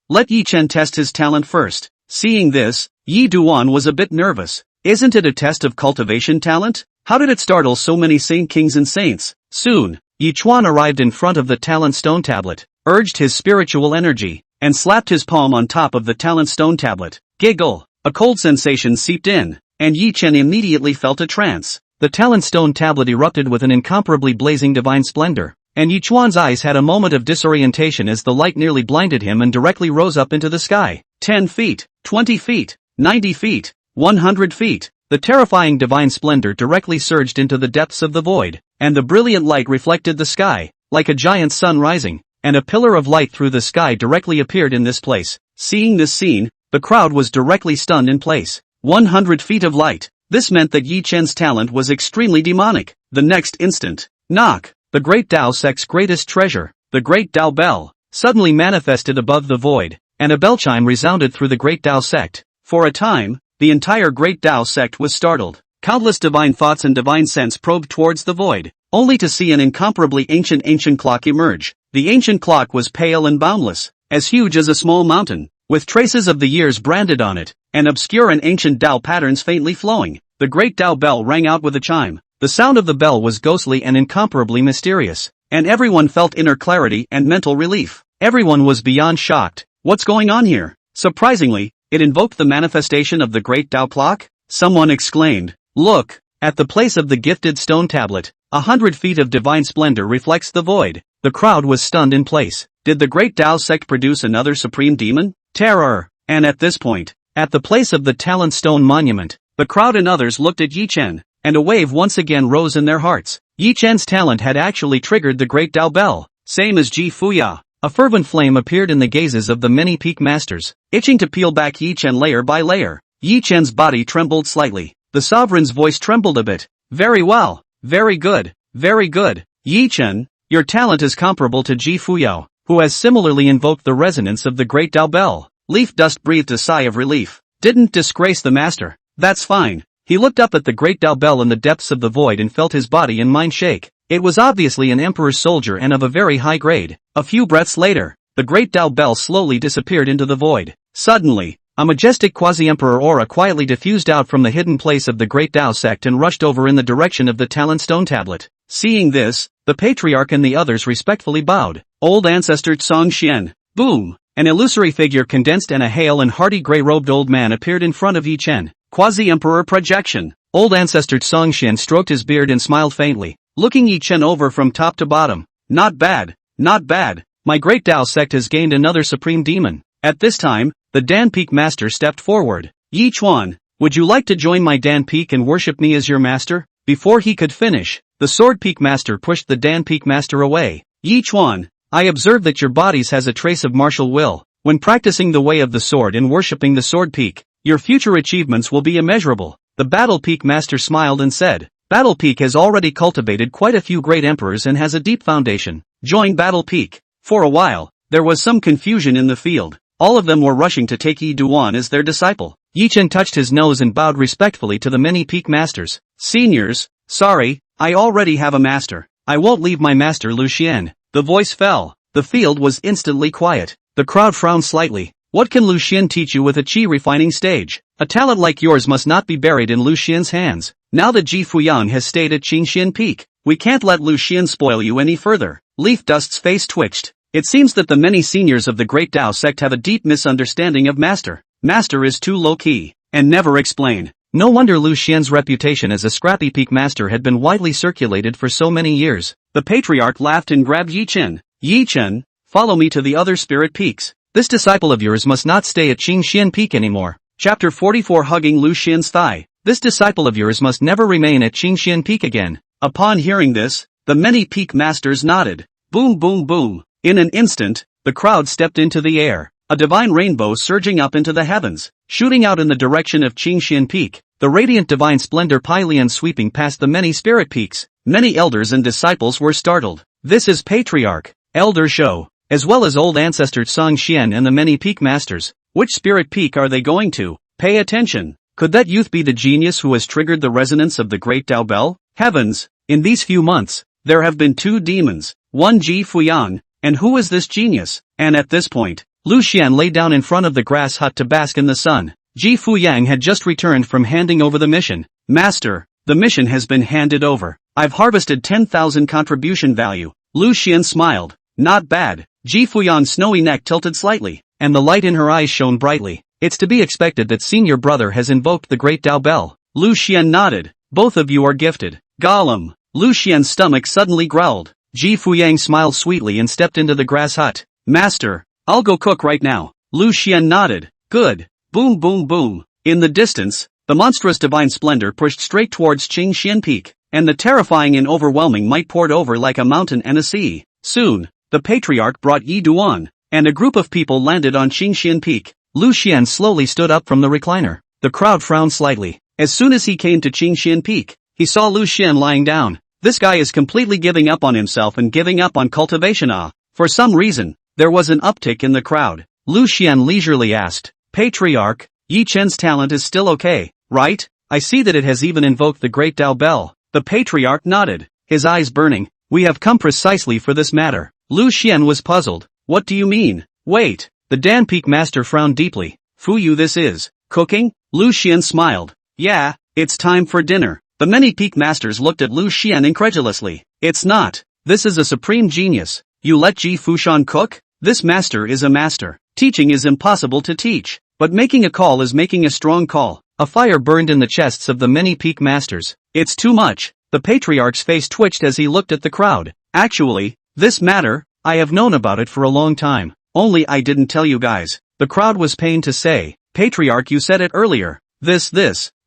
Speaker 1: let Yi Chen test his talent first. Seeing this, Yi Duan was a bit nervous. Isn't it a test of cultivation talent? How did it startle so many saint kings and saints? Soon, Yi Chuan arrived in front of the Talent Stone Tablet, urged his spiritual energy, and slapped his palm on top of the Talent Stone Tablet. Giggle! A cold sensation seeped in, and Yi Chen immediately felt a trance. The Talent Stone Tablet erupted with an incomparably blazing divine splendor, and Yi Chuan's eyes had a moment of disorientation as the light nearly blinded him and directly rose up into the sky. 10 feet, 20 feet, 90 feet, 100 feet. The terrifying divine splendor directly surged into the depths of the void, and the brilliant light reflected the sky, like a giant sun rising, and a pillar of light through the sky directly appeared in this place. Seeing this scene, the crowd was directly stunned in place. 100 feet of light. This meant that Yi Chen's talent was extremely demonic. The next instant, knock! The Great Tao sect's greatest treasure, the Great Tao Bell, suddenly manifested above the void, and a bell chime resounded through the Great Tao sect. For a time, the entire Great Tao sect was startled. Countless divine thoughts and divine sense probed towards the void, only to see an incomparably ancient clock emerge. The ancient clock was pale and boundless, as huge as a small mountain, with traces of the years branded on it, and obscure and ancient Tao patterns faintly flowing. The Great Tao bell rang out with a chime. The sound of the bell was ghostly and incomparably mysterious, and everyone felt inner clarity and mental relief. Everyone was beyond shocked. What's going on here? Surprisingly, it invoked the manifestation of the great Tao clock? Someone exclaimed. Look! At the place of the gifted stone tablet, 100 feet of divine splendor reflects the void. The crowd was stunned in place. Did the great Tao sect produce another supreme demon? Terror! And at this point, at the place of the talent stone monument, the crowd and others looked at Yi Chen, and a wave once again rose in their hearts. Yi Chen's talent had actually triggered the great Tao bell, same as Ji Fuya. A fervent flame appeared in the gazes of the many peak masters, itching to peel back Yi Chen layer by layer. Yi Chen's body trembled slightly. The sovereign's voice trembled a bit. Very well. Very good. Very good. Yi Chen, your talent is comparable to Ji Fuyao, who has similarly invoked the resonance of the great Tao bell. Leaf Dust breathed a sigh of relief. Didn't disgrace the master. That's fine. He looked up at the great Tao bell in the depths of the void and felt his body and mind shake. It was obviously an emperor's soldier and of a very high grade. A few breaths later, the great Tao bell slowly disappeared into the void. Suddenly, a majestic quasi-emperor aura quietly diffused out from the hidden place of the great Tao sect and rushed over in the direction of the talent stone tablet. Seeing this, the patriarch and the others respectfully bowed. Old ancestor Tsong Xian. Boom! An illusory figure condensed and a hale and hearty grey-robed old man appeared in front of Yi Chen. Quasi-emperor projection. Old ancestor Tsong Xian stroked his beard and smiled faintly, looking Yi Chen over from top to bottom. Not bad. Not bad. My great Tao sect has gained another supreme demon. At this time, the Dan Peak master stepped forward. Yi Chuan, would you like to join my Dan Peak and worship me as your master? Before he could finish, the Sword Peak master pushed the Dan Peak master away. Yi Chuan, I observe that your bodies has a trace of martial will. When practicing the way of the sword and worshipping the Sword Peak, your future achievements will be immeasurable. The Battle Peak master smiled and said, Battle Peak has already cultivated quite a few great emperors and has a deep foundation. Join Battle Peak. For a while, there was some confusion in the field. All of them were rushing to take Yi Duan as their disciple. Yi Chen touched his nose and bowed respectfully to the many peak masters. Seniors, sorry, I already have a master. I won't leave my master Lu Xian. The voice fell. The field was instantly quiet. The crowd frowned slightly. What can Lu Xian teach you with a qi refining stage? A talent like yours must not be buried in Lu Xian's hands. Now that Ji Fuyan has stayed at Qingxian Peak, we can't let Lu Xian spoil you any further. Leaf Dust's face twitched. It seems that the many seniors of the Great Tao sect have a deep misunderstanding of Master. Master is too low-key, and never explain. No wonder Lu Xian's reputation as a scrappy peak master had been widely circulated for so many years. The patriarch laughed and grabbed Yi Chen. Yi Chen, follow me to the other spirit peaks. This disciple of yours must not stay at Qingxian Peak anymore. Chapter 44 Hugging Lu Xian's thigh. This disciple of yours must never remain at Qingxian Peak again. Upon hearing this, the many peak masters nodded. Boom boom boom. In an instant, the crowd stepped into the air. A divine rainbow surging up into the heavens, shooting out in the direction of Qingxian Peak. The radiant divine splendor Pylian sweeping past the many spirit peaks. Many elders and disciples were startled. This is Patriarch, Elder Shou, as well as old ancestor Song Xian and the many peak masters. Which spirit peak are they going to? Pay attention. Could that youth be the genius who has triggered the resonance of the great Tao bell? Heavens! In these few months, there have been two demons, one Ji Fuyan, and who is this genius? And at this point, Lu Xian lay down in front of the grass hut to bask in the sun. Ji Fuyang had just returned from handing over the mission. Master, the mission has been handed over. I've harvested 10,000 contribution value. Lu Xian smiled. Not bad. Ji Fuyang's snowy neck tilted slightly, and the light in her eyes shone brightly. It's to be expected that senior brother has invoked the great Tao bell. Lu Xian nodded. Both of you are gifted. Gollum. Lu Xian's stomach suddenly growled. Ji Fuyang smiled sweetly and stepped into the grass hut. Master, I'll go cook right now. Lu Xian nodded. Good. Boom boom boom. In the distance, the monstrous divine splendor pushed straight towards Qingxian Peak, and the terrifying and overwhelming might poured over like a mountain and a sea. Soon, the patriarch brought Yi Duan, and a group of people landed on Qingxian Peak. Lu Xian slowly stood up from the recliner. The crowd frowned slightly. As soon as he came to Qingxian Peak, he saw Lu Xian lying down. This guy is completely giving up on himself and giving up on cultivation. For some reason, there was an uptick in the crowd. Lu Xian leisurely asked, Patriarch, Yi Chen's talent is still okay, right? I see that it has even invoked the great Tao bell. The patriarch nodded, his eyes burning. We have come precisely for this matter. Lu Xian was puzzled. What do you mean? Wait. The Dan Peak master frowned deeply. Fuyu, this is cooking? Lu Xian smiled. Yeah, it's time for dinner. The many peak masters looked at Lu Xian incredulously. It's not. This is a supreme genius. You let Ji Fushan cook? This master is a master. Teaching is impossible to teach. But making a call is making a strong call. A fire burned in the chests of the many peak masters. It's too much. The patriarch's face twitched as he looked at the crowd. Actually, this matter, I have known about it for a long time. Only I didn't tell you guys. The crowd was pained to say. Patriarch, you said it earlier. This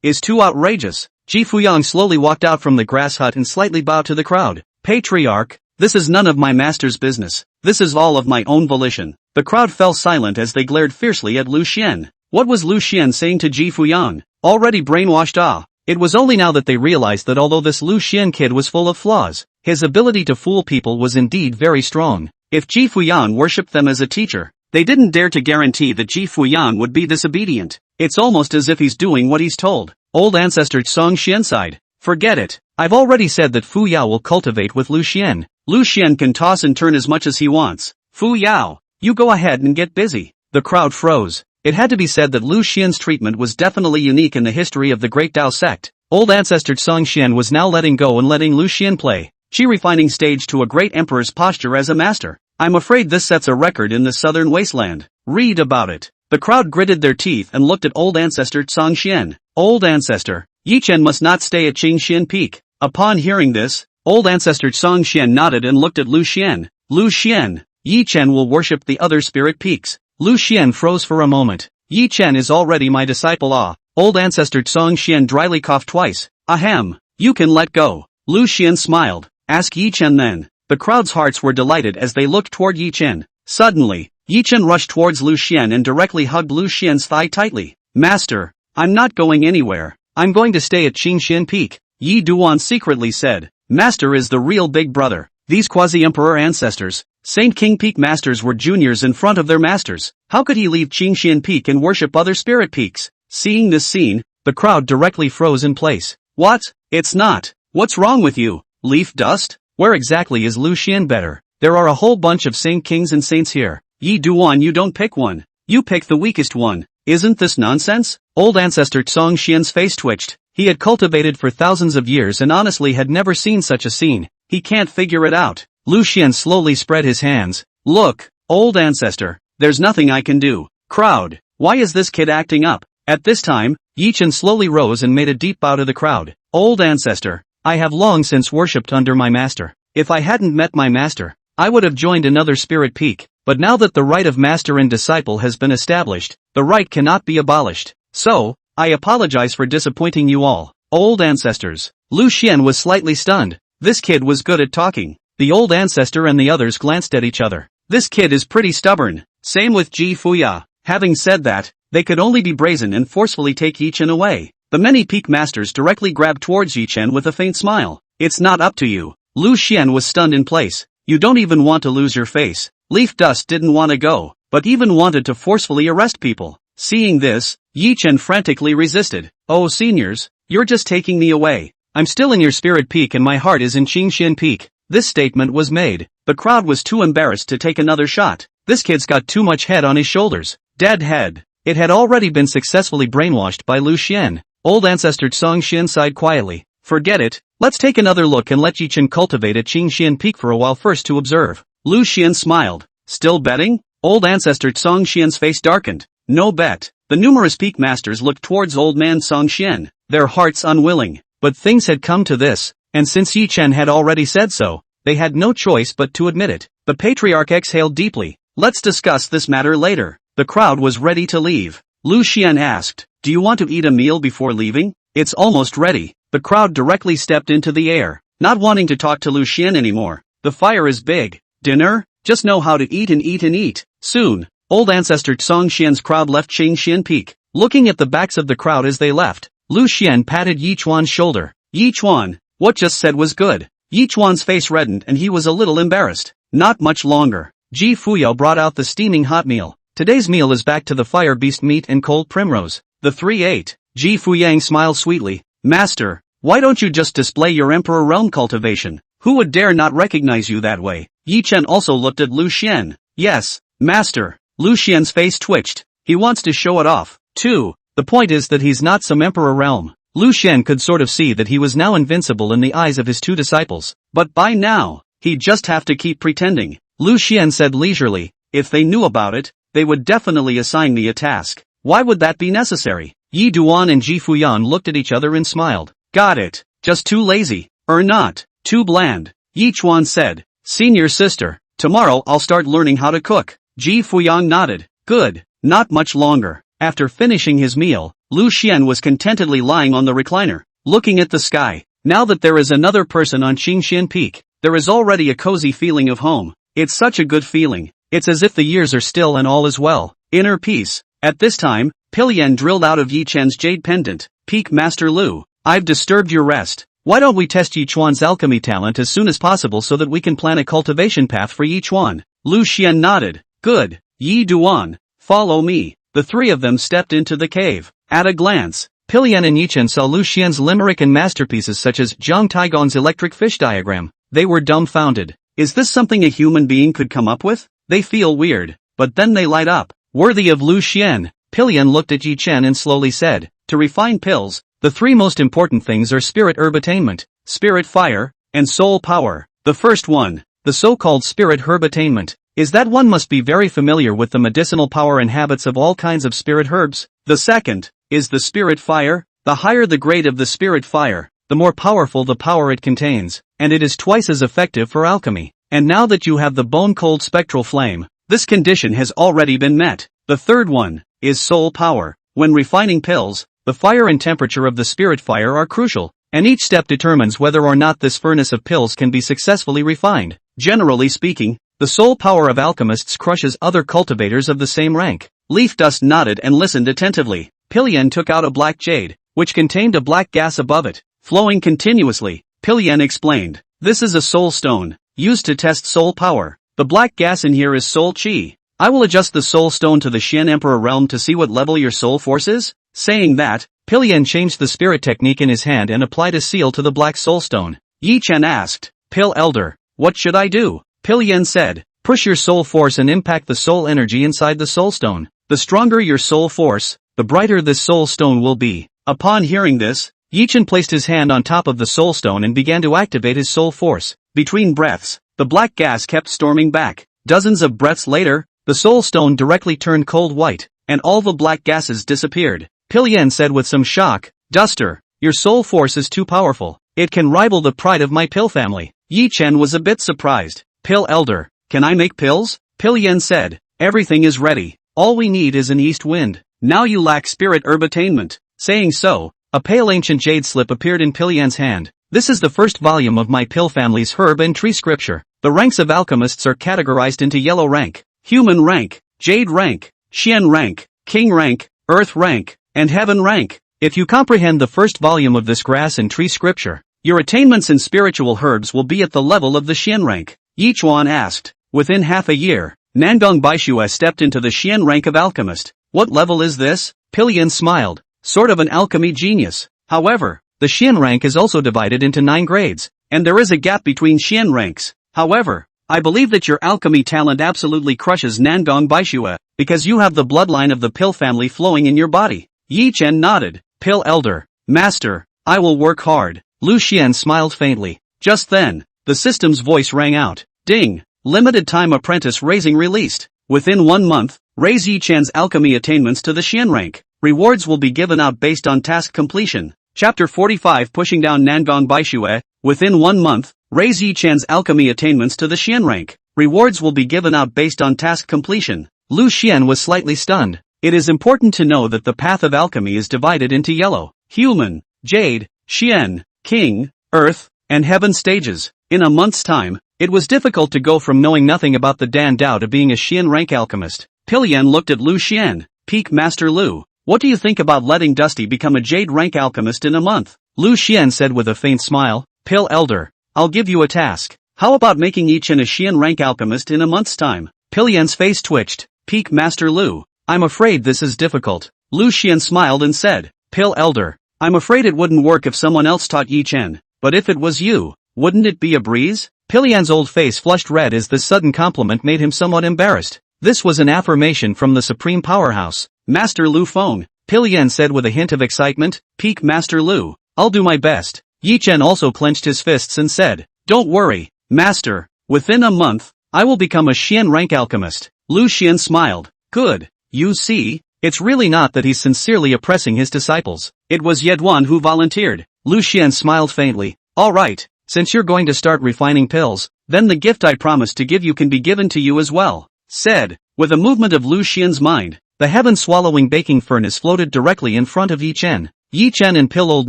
Speaker 1: is too outrageous. Ji Fuyang slowly walked out from the grass hut and slightly bowed to the crowd. Patriarch, this is none of my master's business. This is all of my own volition. The crowd fell silent as they glared fiercely at Lu Xian. What was Lu Xian saying to Ji Fuyang? Already brainwashed. It was only now that they realized that although this Lu Xian kid was full of flaws, his ability to fool people was indeed very strong. If Ji Fuyang worshipped them as a teacher, they didn't dare to guarantee that Ji Fuyang would be disobedient. It's almost as if he's doing what he's told. Old ancestor Song Xian sighed. Forget it. I've already said that Fu Yao will cultivate with Lu Xian. Lu Xian can toss and turn as much as he wants. Fu Yao, you go ahead and get busy. The crowd froze. It had to be said that Lu Xian's treatment was definitely unique in the history of the Great Tao sect. Old ancestor Song Xian was now letting go and letting Lu Xian play. She refining stage to a great emperor's posture as a master. I'm afraid this sets a record in the southern wasteland. Read about it. The crowd gritted their teeth and looked at old ancestor Song Xian. Old ancestor, Yi Chen must not stay at Qingxian Peak. Upon hearing this, old ancestor Song Xian nodded and looked at Lu Xian. Lu Xian, Yi Chen will worship the other spirit peaks. Lu Xian froze for a moment. Yi Chen is already my disciple. Old ancestor Song Xian dryly coughed twice. Ahem, you can let go. Lu Xian smiled. Ask Yi Chen then. The crowd's hearts were delighted as they looked toward Yi Chen. Suddenly, Yi Chen rushed towards Lu Xian and directly hugged Lu Xian's thigh tightly. Master, I'm not going anywhere. I'm going to stay at Qingxian Peak. Yi Duan secretly said. Master is the real big brother. These quasi-emperor ancestors, Saint King Peak masters were juniors in front of their masters. How could he leave Qingxian Peak and worship other spirit peaks? Seeing this scene, the crowd directly froze in place. What? It's not. What's wrong with you? Leaf dust? Where exactly is Lu Xian better? There are a whole bunch of Saint Kings and Saints here. Yi Duan, you don't pick one. You pick the weakest one. Isn't this nonsense? Old ancestor Song Xian's face twitched. He had cultivated for thousands of years and honestly had never seen such a scene. He can't figure it out. Lu Xian slowly spread his hands. Look, old ancestor, there's nothing I can do. Crowd, why is this kid acting up? At this time, Yi Chen slowly rose and made a deep bow to the crowd. Old ancestor, I have long since worshipped under my master. If I hadn't met my master, I would have joined another spirit peak. But now that the right of master and disciple has been established, the right cannot be abolished. So, I apologize for disappointing you all. Old ancestors. Lu Xian was slightly stunned. This kid was good at talking. The old ancestor and the others glanced at each other. This kid is pretty stubborn. Same with Ji Fuya. Having said that, they could only be brazen and forcefully take Yi Chen away. The many peak masters directly grabbed towards Yi Chen with a faint smile. It's not up to you. Lu Xian was stunned in place. You don't even want to lose your face. Leaf Dust didn't want to go, but even wanted to forcefully arrest people. Seeing this, Yi Chen frantically resisted. Oh seniors, you're just taking me away. I'm still in your spirit peak and my heart is in Qingxian Peak. This statement was made. The crowd was too embarrassed to take another shot. This kid's got too much head on his shoulders. Dead head. It had already been successfully brainwashed by Lu Xian. Old ancestor Song Xian sighed quietly. Forget it. Let's take another look and let Yi Chen cultivate at Qingxian Peak for a while first to observe. Lu Xian smiled. Still betting? Old ancestor Song Xian's face darkened. No bet. The numerous peak masters looked towards old man Song Xian, their hearts unwilling. But things had come to this, and since Yi Chen had already said so, they had no choice but to admit it. The patriarch exhaled deeply. Let's discuss this matter later. The crowd was ready to leave. Lu Xian asked, do you want to eat a meal before leaving? It's almost ready. The crowd directly stepped into the air, not wanting to talk to Lu Xian anymore. The fire is big. Dinner? Just know how to eat and eat and eat. Soon, old ancestor Song Xian's crowd left Qingxian Peak. Looking at the backs of the crowd as they left, Lu Xian patted Yi Chuan's shoulder. Yi Chuan, what just said was good. Yi Chuan's face reddened and he was a little embarrassed. Not much longer. Ji Fuyao brought out the steaming hot meal. Today's meal is back to the fire beast meat and cold primrose. The three ate. Ji Fuyang smiled sweetly. Master, why don't you just display your emperor realm cultivation? Who would dare not recognize you that way? Yi Chen also looked at Lu Xian. Yes, master. Lu Xian's face twitched. He wants to show it off, too. The point is that he's not some emperor realm. Lu Xian could sort of see that he was now invincible in the eyes of his two disciples. But by now, he'd just have to keep pretending. Lu Xian said leisurely, if they knew about it, they would definitely assign me a task. Why would that be necessary? Yi Duan and Ji Fuyan looked at each other and smiled. Got it. Just too lazy. Or not. Too bland. Yi Chuan said. Senior sister, tomorrow I'll start learning how to cook. Ji Fuyang nodded. Good. Not much longer. After finishing his meal, Lu Xian was contentedly lying on the recliner, looking at the sky. Now that there is another person on Qingxian Peak, there is already a cozy feeling of home. It's such a good feeling. It's as if the years are still and all is well. Inner peace. At this time, Pilyan drilled out of Yi Chen's jade pendant. Peak Master Lu, I've disturbed your rest. Why don't we test Yi Chuan's alchemy talent as soon as possible so that we can plan a cultivation path for Yi Chuan? Lu Xian nodded. Good. Yi Duan, follow me. The three of them stepped into the cave. At a glance, Pilyan and Yi Chen saw Lu Xian's limerick and masterpieces such as Zhang Taigon's electric fish diagram. They were dumbfounded. Is this something a human being could come up with? They feel weird, but then they light up. Worthy of Lu Xian. Pilyan looked at Yi Chen and slowly said, to refine pills, the three most important things are spirit herb attainment, spirit fire, and soul power. The first one, the so-called spirit herb attainment, is that one must be very familiar with the medicinal power and habits of all kinds of spirit herbs. The second, is the spirit fire. The higher the grade of the spirit fire, the more powerful the power it contains, and it is twice as effective for alchemy. And now that you have the bone-cold spectral flame, this condition has already been met. The third one, is soul power. When refining pills, the fire and temperature of the spirit fire are crucial, and each step determines whether or not this furnace of pills can be successfully refined. Generally speaking, the soul power of alchemists crushes other cultivators of the same rank. Leaf Dust nodded and listened attentively. Pilyan took out a black jade, which contained a black gas above it, flowing continuously. Pilyan explained, this is a soul stone, used to test soul power. The black gas in here is soul chi. I will adjust the soul stone to the Xian Emperor realm to see what level your soul force is. Saying that, Pilyan changed the spirit technique in his hand and applied a seal to the black soul stone. Yi Chen asked, Pil Elder, what should I do? Pilyan said, push your soul force and impact the soul energy inside the soul stone. The stronger your soul force, the brighter this soul stone will be. Upon hearing this, Yi Chen placed his hand on top of the soul stone and began to activate his soul force. Between breaths, the black gas kept storming back. Dozens of breaths later, the soul stone directly turned cold white, and all the black gases disappeared. Pilyan said with some shock, Duster, your soul force is too powerful. It can rival the pride of my pill family. Yi Chen was a bit surprised. Pill Elder, can I make pills? Pilyan said, everything is ready. All we need is an east wind. Now you lack spirit herb attainment. Saying so, a pale ancient jade slip appeared in Pilyan's hand. This is the first volume of my pill family's herb and tree scripture. The ranks of alchemists are categorized into yellow rank, human rank, jade rank, Xian rank, king rank, earth rank, and heaven rank. If you comprehend the first volume of this grass and tree scripture, your attainments in spiritual herbs will be at the level of the Xian rank. Yi Chuan asked. Within half a year, Nangong Baishue stepped into the Xian rank of alchemist. What level is this? Pilyan smiled. Sort of an alchemy genius. However, the Xian rank is also divided into 9 grades, and there is a gap between Xian ranks. However, I believe that your alchemy talent absolutely crushes Nangong Baishue, because you have the bloodline of the pill family flowing in your body. Yi Chen nodded. Pill Elder, Master, I will work hard. Lu Xian smiled faintly. Just then, the system's voice rang out. Ding! Limited time apprentice raising released. Within 1 month, raise Yi Chen's alchemy attainments to the Xian rank. Rewards will be given out based on task completion. Chapter 45 Pushing down Nangong Baishue. Within 1 month, raise Yi Chen's alchemy attainments to the Xian rank. Rewards will be given out based on task completion. Lu Xian was slightly stunned. It is important to know that the path of alchemy is divided into yellow, human, jade, Xian, king, earth, and heaven stages. In a month's time, it was difficult to go from knowing nothing about the Dan Dao to being a Xian rank alchemist. Pilyan looked at Lu Xian. Peak Master Lu, what do you think about letting Dusty become a jade rank alchemist in a month? Lu Xian said with a faint smile. Pill Elder, I'll give you a task. How about making Yi Chen a Xian rank alchemist in a month's time? Pilyan's face twitched. Peak Master Lu, I'm afraid this is difficult. Lu Xian smiled and said, Pill Elder, I'm afraid it wouldn't work if someone else taught Yi Chen, but if it was you, wouldn't it be a breeze? Pilyan's old face flushed red as this sudden compliment made him somewhat embarrassed. This was an affirmation from the supreme powerhouse, Master Lu Feng. Pilyan said with a hint of excitement, Peak Master Lu, I'll do my best. Yi Chen also clenched his fists and said, Don't worry, Master, within a month, I will become a Xian rank alchemist. Lu Xian smiled. Good. You see, it's really not that he's sincerely oppressing his disciples. It was Yedwan who volunteered. Lu Xian smiled faintly. All right, since you're going to start refining pills, then the gift I promised to give you can be given to you as well. Said, with a movement of Lu Xian's mind, the heaven-swallowing baking furnace floated directly in front of Yi Chen. Yi Chen and Pill Old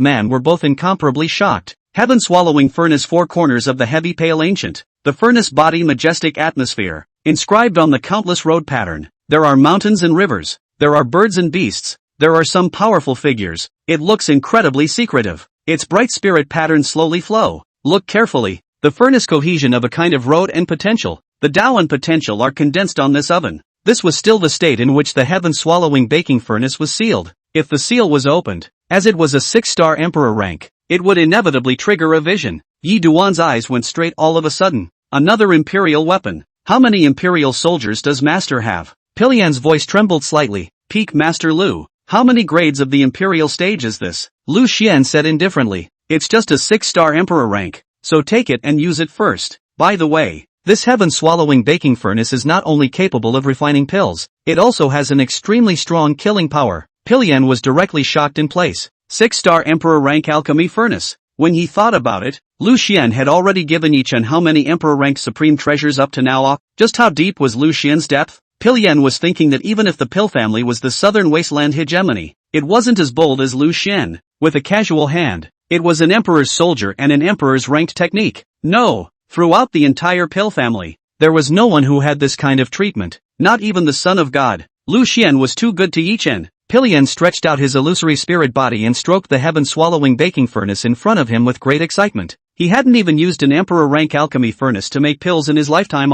Speaker 1: Man were both incomparably shocked. Heaven-swallowing furnace, four corners of the heavy pale ancient. The furnace body, majestic atmosphere. Inscribed on the countless road pattern. There are mountains and rivers. There are birds and beasts. There are some powerful figures. It looks incredibly secretive. Its bright spirit patterns slowly flow. Look carefully. The furnace cohesion of a kind of road and potential. The Tao and potential are condensed on this oven. This was still the state in which the heaven-swallowing baking furnace was sealed. If the seal was opened, as it was a 6-star emperor rank, it would inevitably trigger a vision. Yi Duan's eyes went straight all of a sudden. Another imperial weapon. How many imperial soldiers does Master have? Pilian's voice trembled slightly. Peak Master Lu. How many grades of the imperial stage is this? Lu Xian said indifferently. It's just a 6-star emperor rank, so take it and use it first. By the way, this heaven-swallowing baking furnace is not only capable of refining pills, it also has an extremely strong killing power. Pilian was directly shocked in place. 6-star emperor rank alchemy furnace. When he thought about it, Lu Xian had already given Yi Chen how many emperor rank supreme treasures up to now. Just how deep was Lu Xian's depth? Pilian was thinking that even if the Pill family was the southern wasteland hegemony, it wasn't as bold as Lu Xian. With a casual hand, it was an emperor's soldier and an emperor's ranked technique. No, throughout the entire Pill family, there was no one who had this kind of treatment, not even the son of God. Lu Xian was too good to Yi Chen. Pilian stretched out his illusory spirit body and stroked the heaven-swallowing baking furnace in front of him with great excitement. He hadn't even used an emperor rank alchemy furnace to make pills in his lifetime.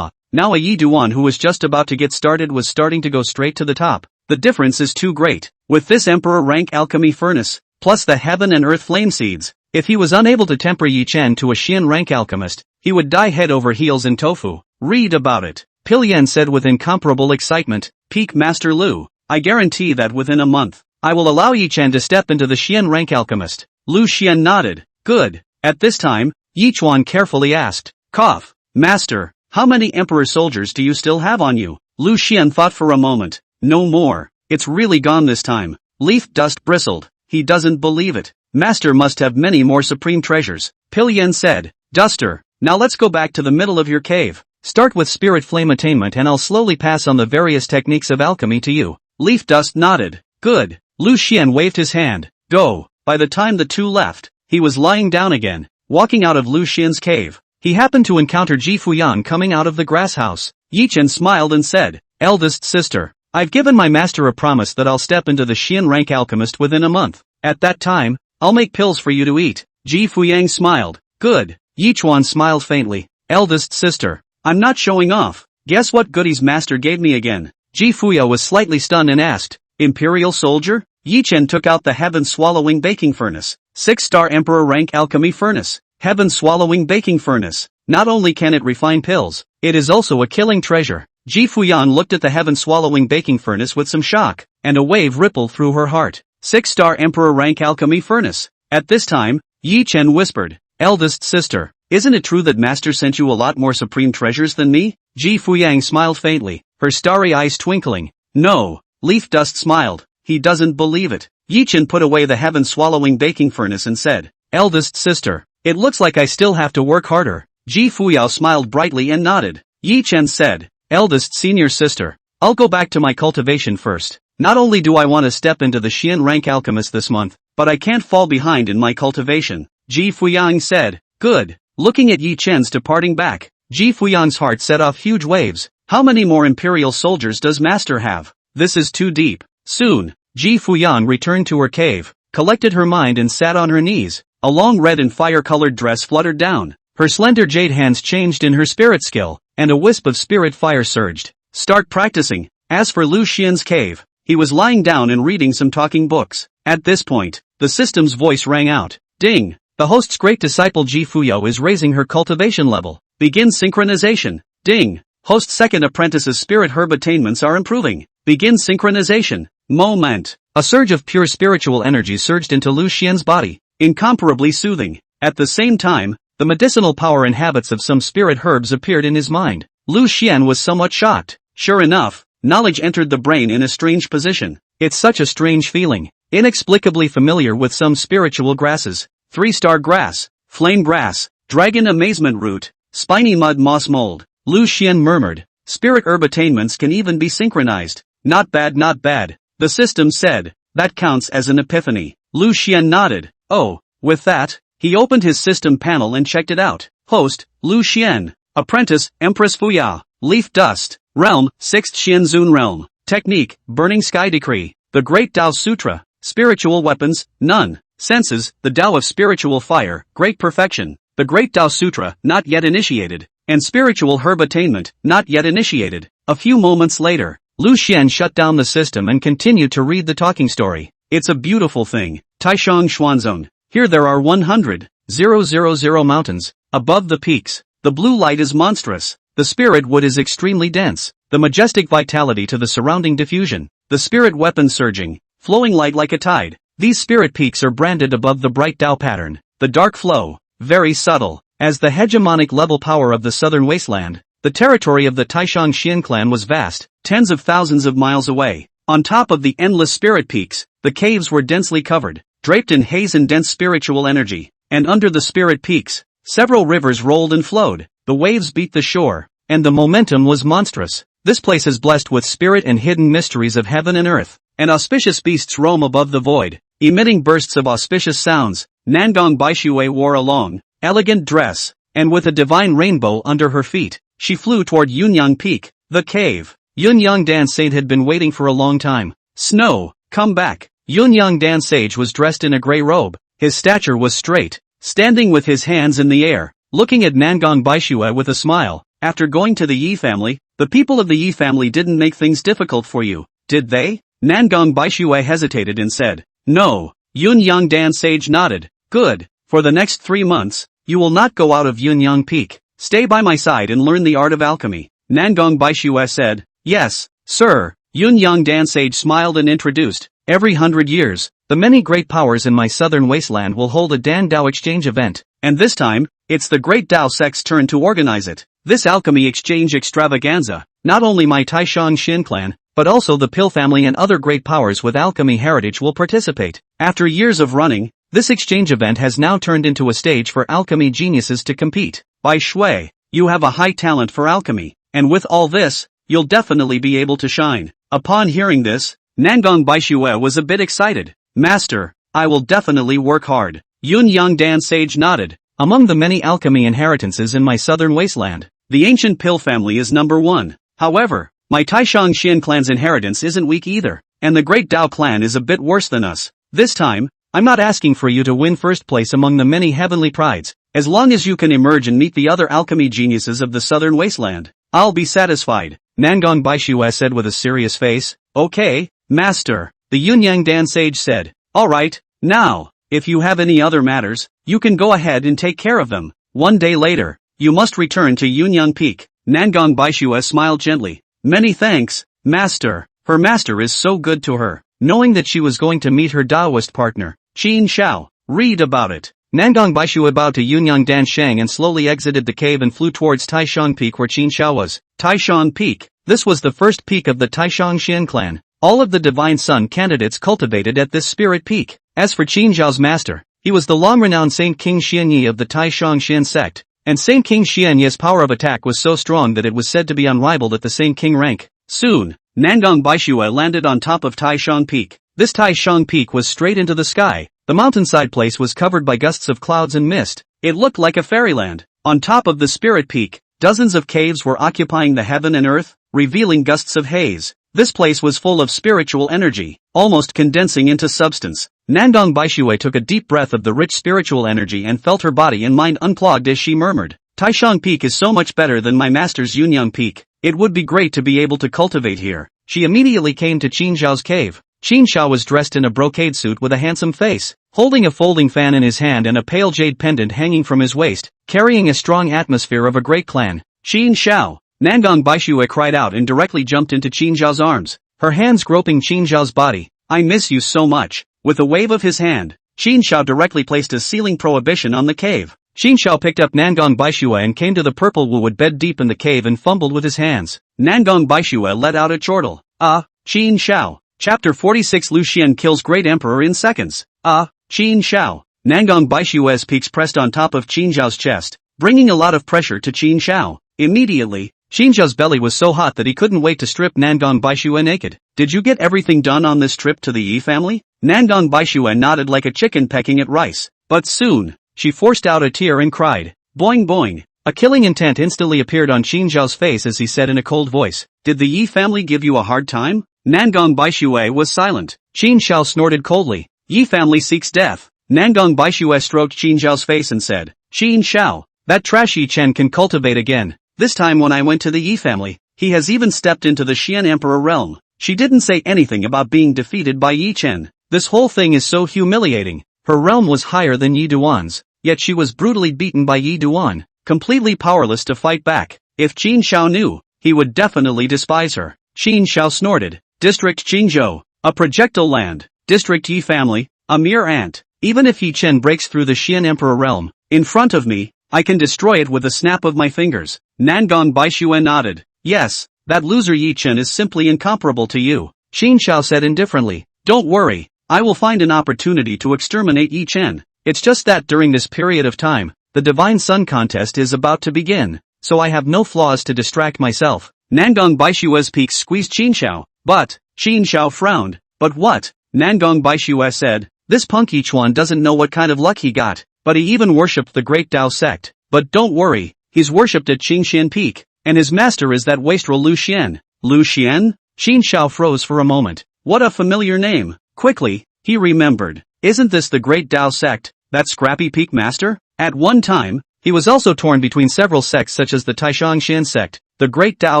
Speaker 1: Now a Yi Duan who was just about to get started was starting to go straight to the top. The difference is too great. With this emperor rank alchemy furnace, plus the heaven and earth flame seeds, if he was unable to temper Yi Chen to a Xian rank alchemist, he would die head over heels in tofu. Read about it. Pilian said with incomparable excitement. Peak Master Lu. I guarantee that within a month, I will allow Yi Chen to step into the Xian rank alchemist. Lu Xian nodded. Good. At this time, Yi Chuan carefully asked. Cough. Master, how many emperor soldiers do you still have on you? Lu Xian thought for a moment. No more. It's really gone this time. Leaf Dust bristled. He doesn't believe it. Master must have many more supreme treasures. Pilian said. Duster, now let's go back to the middle of your cave. Start with spirit flame attainment and I'll slowly pass on the various techniques of alchemy to you. Leaf Dust nodded. Good. Lu Xian waved his hand. Go. By the time the two left, he was lying down again. Walking out of Lu Xian's cave, he happened to encounter Ji Fuyan coming out of the grass house. Yi Chen smiled and said, Eldest sister, I've given my master a promise that I'll step into the Xian rank alchemist within a month. At that time, I'll make pills for you to eat. Ji Fuyang smiled. Good. Yi Chuan smiled faintly. Eldest sister, I'm not showing off. Guess what goodies master gave me again? Ji Fuya was slightly stunned and asked, Imperial soldier? Yi Chen took out the heaven-swallowing baking furnace. 6-star emperor rank alchemy furnace. Heaven-swallowing baking furnace. Not only can it refine pills, it is also a killing treasure. Ji Fuyan looked at the heaven-swallowing baking furnace with some shock, and a wave rippled through her heart. 6-star emperor rank alchemy furnace. At this time, Yi Chen whispered, Eldest sister, isn't it true that master sent you a lot more supreme treasures than me? Ji Fuyang smiled faintly, her starry eyes twinkling. No. Leaf Dust smiled. He doesn't believe it. Yi Chen put away the heaven-swallowing baking furnace and said, Eldest sister, it looks like I still have to work harder. Ji Fuyao smiled brightly and nodded. Yi Chen said, Eldest senior sister, I'll go back to my cultivation first. Not only do I want to step into the Xian rank alchemist this month, but I can't fall behind in my cultivation. Ji Fuyang said, Good. Looking at Yi Chen's departing back, Ji Fuyang's heart set off huge waves. How many more imperial soldiers does master have? This is too deep. Soon, Ji Fuyang returned to her cave, collected her mind and sat on her knees. A long red and fire-colored dress fluttered down. Her slender jade hands changed in her spirit skill, and a wisp of spirit fire surged. Start practicing. As for Lu Xian's cave, he was lying down and reading some talking books. At this point, the system's voice rang out. Ding! The host's great disciple Ji Fuyo is raising her cultivation level. Begin synchronization. Ding! Host's second apprentice's spirit herb attainments are improving. Begin synchronization. Moment. A surge of pure spiritual energy surged into Lu Xian's body, incomparably soothing. At the same time, the medicinal power and habits of some spirit herbs appeared in his mind. Lu Xian was somewhat shocked. Sure enough, knowledge entered the brain in a strange position. It's such a strange feeling. Inexplicably familiar with some spiritual grasses. 3-star grass, flame grass, dragon amazement root, spiny mud moss mold. Lu Xian murmured. Spirit herb attainments can even be synchronized. Not bad, not bad. The system said. That counts as an epiphany. Lu Xian nodded. Oh, with that, he opened his system panel and checked it out. Host, Lu Xian. Apprentice, Empress Fuya. Leaf dust. Realm, 6th Xianzun realm. Technique, Burning Sky Decree. The Great Tao Sutra. Spiritual weapons, none. Senses, the Tao of spiritual fire, great perfection. The Great Tao Sutra, not yet initiated. And spiritual herb attainment, not yet initiated. A few moments later, Lu Xian shut down the system and continued to read the talking story. It's a beautiful thing. Taishang Xuanzone. Here there are 100,000 mountains. Above the peaks, the blue light is monstrous. The spirit wood is extremely dense. The majestic vitality to the surrounding diffusion. The spirit weapon surging, flowing light like a tide. These spirit peaks are branded above the bright Tao pattern. The dark flow, very subtle. As the hegemonic level power of the southern wasteland, the territory of the Taishang Xian clan was vast, tens of thousands of miles away. On top of the endless spirit peaks, the caves were densely covered, draped in haze and dense spiritual energy. And under the spirit peaks, several rivers rolled and flowed. The waves beat the shore, and the momentum was monstrous. This place is blessed with spirit and hidden mysteries of heaven and earth. And auspicious beasts roam above the void, emitting bursts of auspicious sounds. Nangong Baishui wore a long, elegant dress, and with a divine rainbow under her feet, she flew toward Yunyang Peak, the cave. Yunyang Dan Sage had been waiting for a long time. Snow, come back. Yunyang Dan Sage was dressed in a gray robe. His stature was straight, standing with his hands in the air, looking at Nangong Baishui with a smile. After going to the Yi family, the people of the Yi family didn't make things difficult for you, did they? Nangong Baishui hesitated and said, no. Yunyang Dan Sage nodded. Good. For the next 3 months, you will not go out of Yunyang Peak. Stay by my side and learn the art of alchemy. Nangong Baishui said, yes, sir. Yunyang Dan Sage smiled and introduced. Every 100 years, the many great powers in my southern wasteland will hold a Dan Dao exchange event. And this time, it's the Great Dao sect's turn to organize it. This alchemy exchange extravaganza, not only my Taishang Xin clan, but also the Pil family and other great powers with alchemy heritage will participate. After years of running, this exchange event has now turned into a stage for alchemy geniuses to compete. Bai Shui, you have a high talent for alchemy, and with all this, you'll definitely be able to shine. Upon hearing this, Nangong Baishui was a bit excited. Master, I will definitely work hard. Yunyang Dan Sage nodded. Among the many alchemy inheritances in my southern wasteland, the ancient Pil family is number 1. However, my Taishang Xian clan's inheritance isn't weak either, and the Great Dao clan is a bit worse than us. This time, I'm not asking for you to win first place among the many heavenly prides. As long as you can emerge and meet the other alchemy geniuses of the southern wasteland, I'll be satisfied. Nangong Baishui said with a serious face. Okay, master, the Yunyang Dan Sage said. Alright, now, if you have any other matters, you can go ahead and take care of them. 1 day later, you must return to Yunyang Peak. Nangong Baishui smiled gently. Many thanks, master. Her master is so good to her. Knowing that she was going to meet her Taoist partner, Qin Shao. Read about it. Nangong Baishui bowed to Yunyang Dan Shang and slowly exited the cave and flew towards Taishang Peak where Qin Shao was. Taishang Peak. This was the first peak of the Taishang Xian clan. All of the Divine Sun candidates cultivated at this spirit peak. As for Qin Zhao's master, he was the long-renowned Saint King Xianyi of the Taishang Xian sect, and Saint King Xianyi's power of attack was so strong that it was said to be unrivaled at the Saint King rank. Soon, Nangong Baishui landed on top of Taishang Peak. This Taishang Peak was straight into the sky. The mountainside place was covered by gusts of clouds and mist. It looked like a fairyland. On top of the spirit peak, dozens of caves were occupying the heaven and earth, revealing gusts of haze. This place was full of spiritual energy, almost condensing into substance. Nangong Baishui took a deep breath of the rich spiritual energy and felt her body and mind unclogged as she murmured, Taishang Peak is so much better than my master's Yunyang Peak. It would be great to be able to cultivate here. She immediately came to Qin Zhao's cave. Qin Zhao was dressed in a brocade suit with a handsome face, holding a folding fan in his hand and a pale jade pendant hanging from his waist, carrying a strong atmosphere of a great clan. Qin Zhao! Nangong Baishui cried out and directly jumped into Qin Zhao's arms, her hands groping Qin Zhao's body. I miss you so much. With a wave of his hand, Qin Zhao directly placed a sealing prohibition on the cave. Xin Shao picked up Nangong Baishue and came to the purple wood bed deep in the cave and fumbled with his hands. Nangong Baishue let out a chortle. Xin Shao. Chapter 46 Lu Xian kills Great Emperor in seconds. Xin Shao. Nangong Baishue's peaks pressed on top of Qin Zhao's chest, bringing a lot of pressure to Qin Shao. Immediately, Qin Zhao's belly was so hot that he couldn't wait to strip Nangong Baishue naked. Did you get everything done on this trip to the Yi family? Nangong Baishue nodded like a chicken pecking at rice. But soon, she forced out a tear and cried. Boing boing. A killing intent instantly appeared on Qin Zhao's face as he said in a cold voice, "Did the Yi family give you a hard time?" Nangong Baishue was silent. Qin Shao snorted coldly. Yi family seeks death. Nangong Baishue stroked Qin Zhao's face and said, "Qin Shao, that trash Yi Chen can cultivate again. This time when I went to the Yi family, he has even stepped into the Xian Emperor realm." She didn't say anything about being defeated by Yi Chen. This whole thing is so humiliating. Her realm was higher than Yi Duan's, yet she was brutally beaten by Yi Duan, completely powerless to fight back. If Qin Shao knew, he would definitely despise her. Qin Shao snorted. District Qingzhou, a projectile land. District Yi family, a mere ant. Even if Yi Chen breaks through the Xian Emperor realm, in front of me, I can destroy it with a snap of my fingers. Nangong Baishue nodded. Yes, that loser Yi Chen is simply incomparable to you. Qin Shao said indifferently. Don't worry, I will find an opportunity to exterminate Yi Chen. It's just that during this period of time, the Divine Sun contest is about to begin, so I have no flaws to distract myself. Nangong Baishue's peaks squeezed Qin Shao. But, Qin Shao frowned. But what? Nangong Baishue said. This punk Yichuan doesn't know what kind of luck he got, but he even worshipped the Great Tao sect. But don't worry, he's worshipped at Qingxian Peak, and his master is that wastrel Lu Xian. Lu Xian? Qin Shao froze for a moment. What a familiar name. Quickly, he remembered. Isn't this the Great Tao sect, that scrappy peak master? At one time, he was also torn between several sects such as the Taishangxian sect, the Great Tao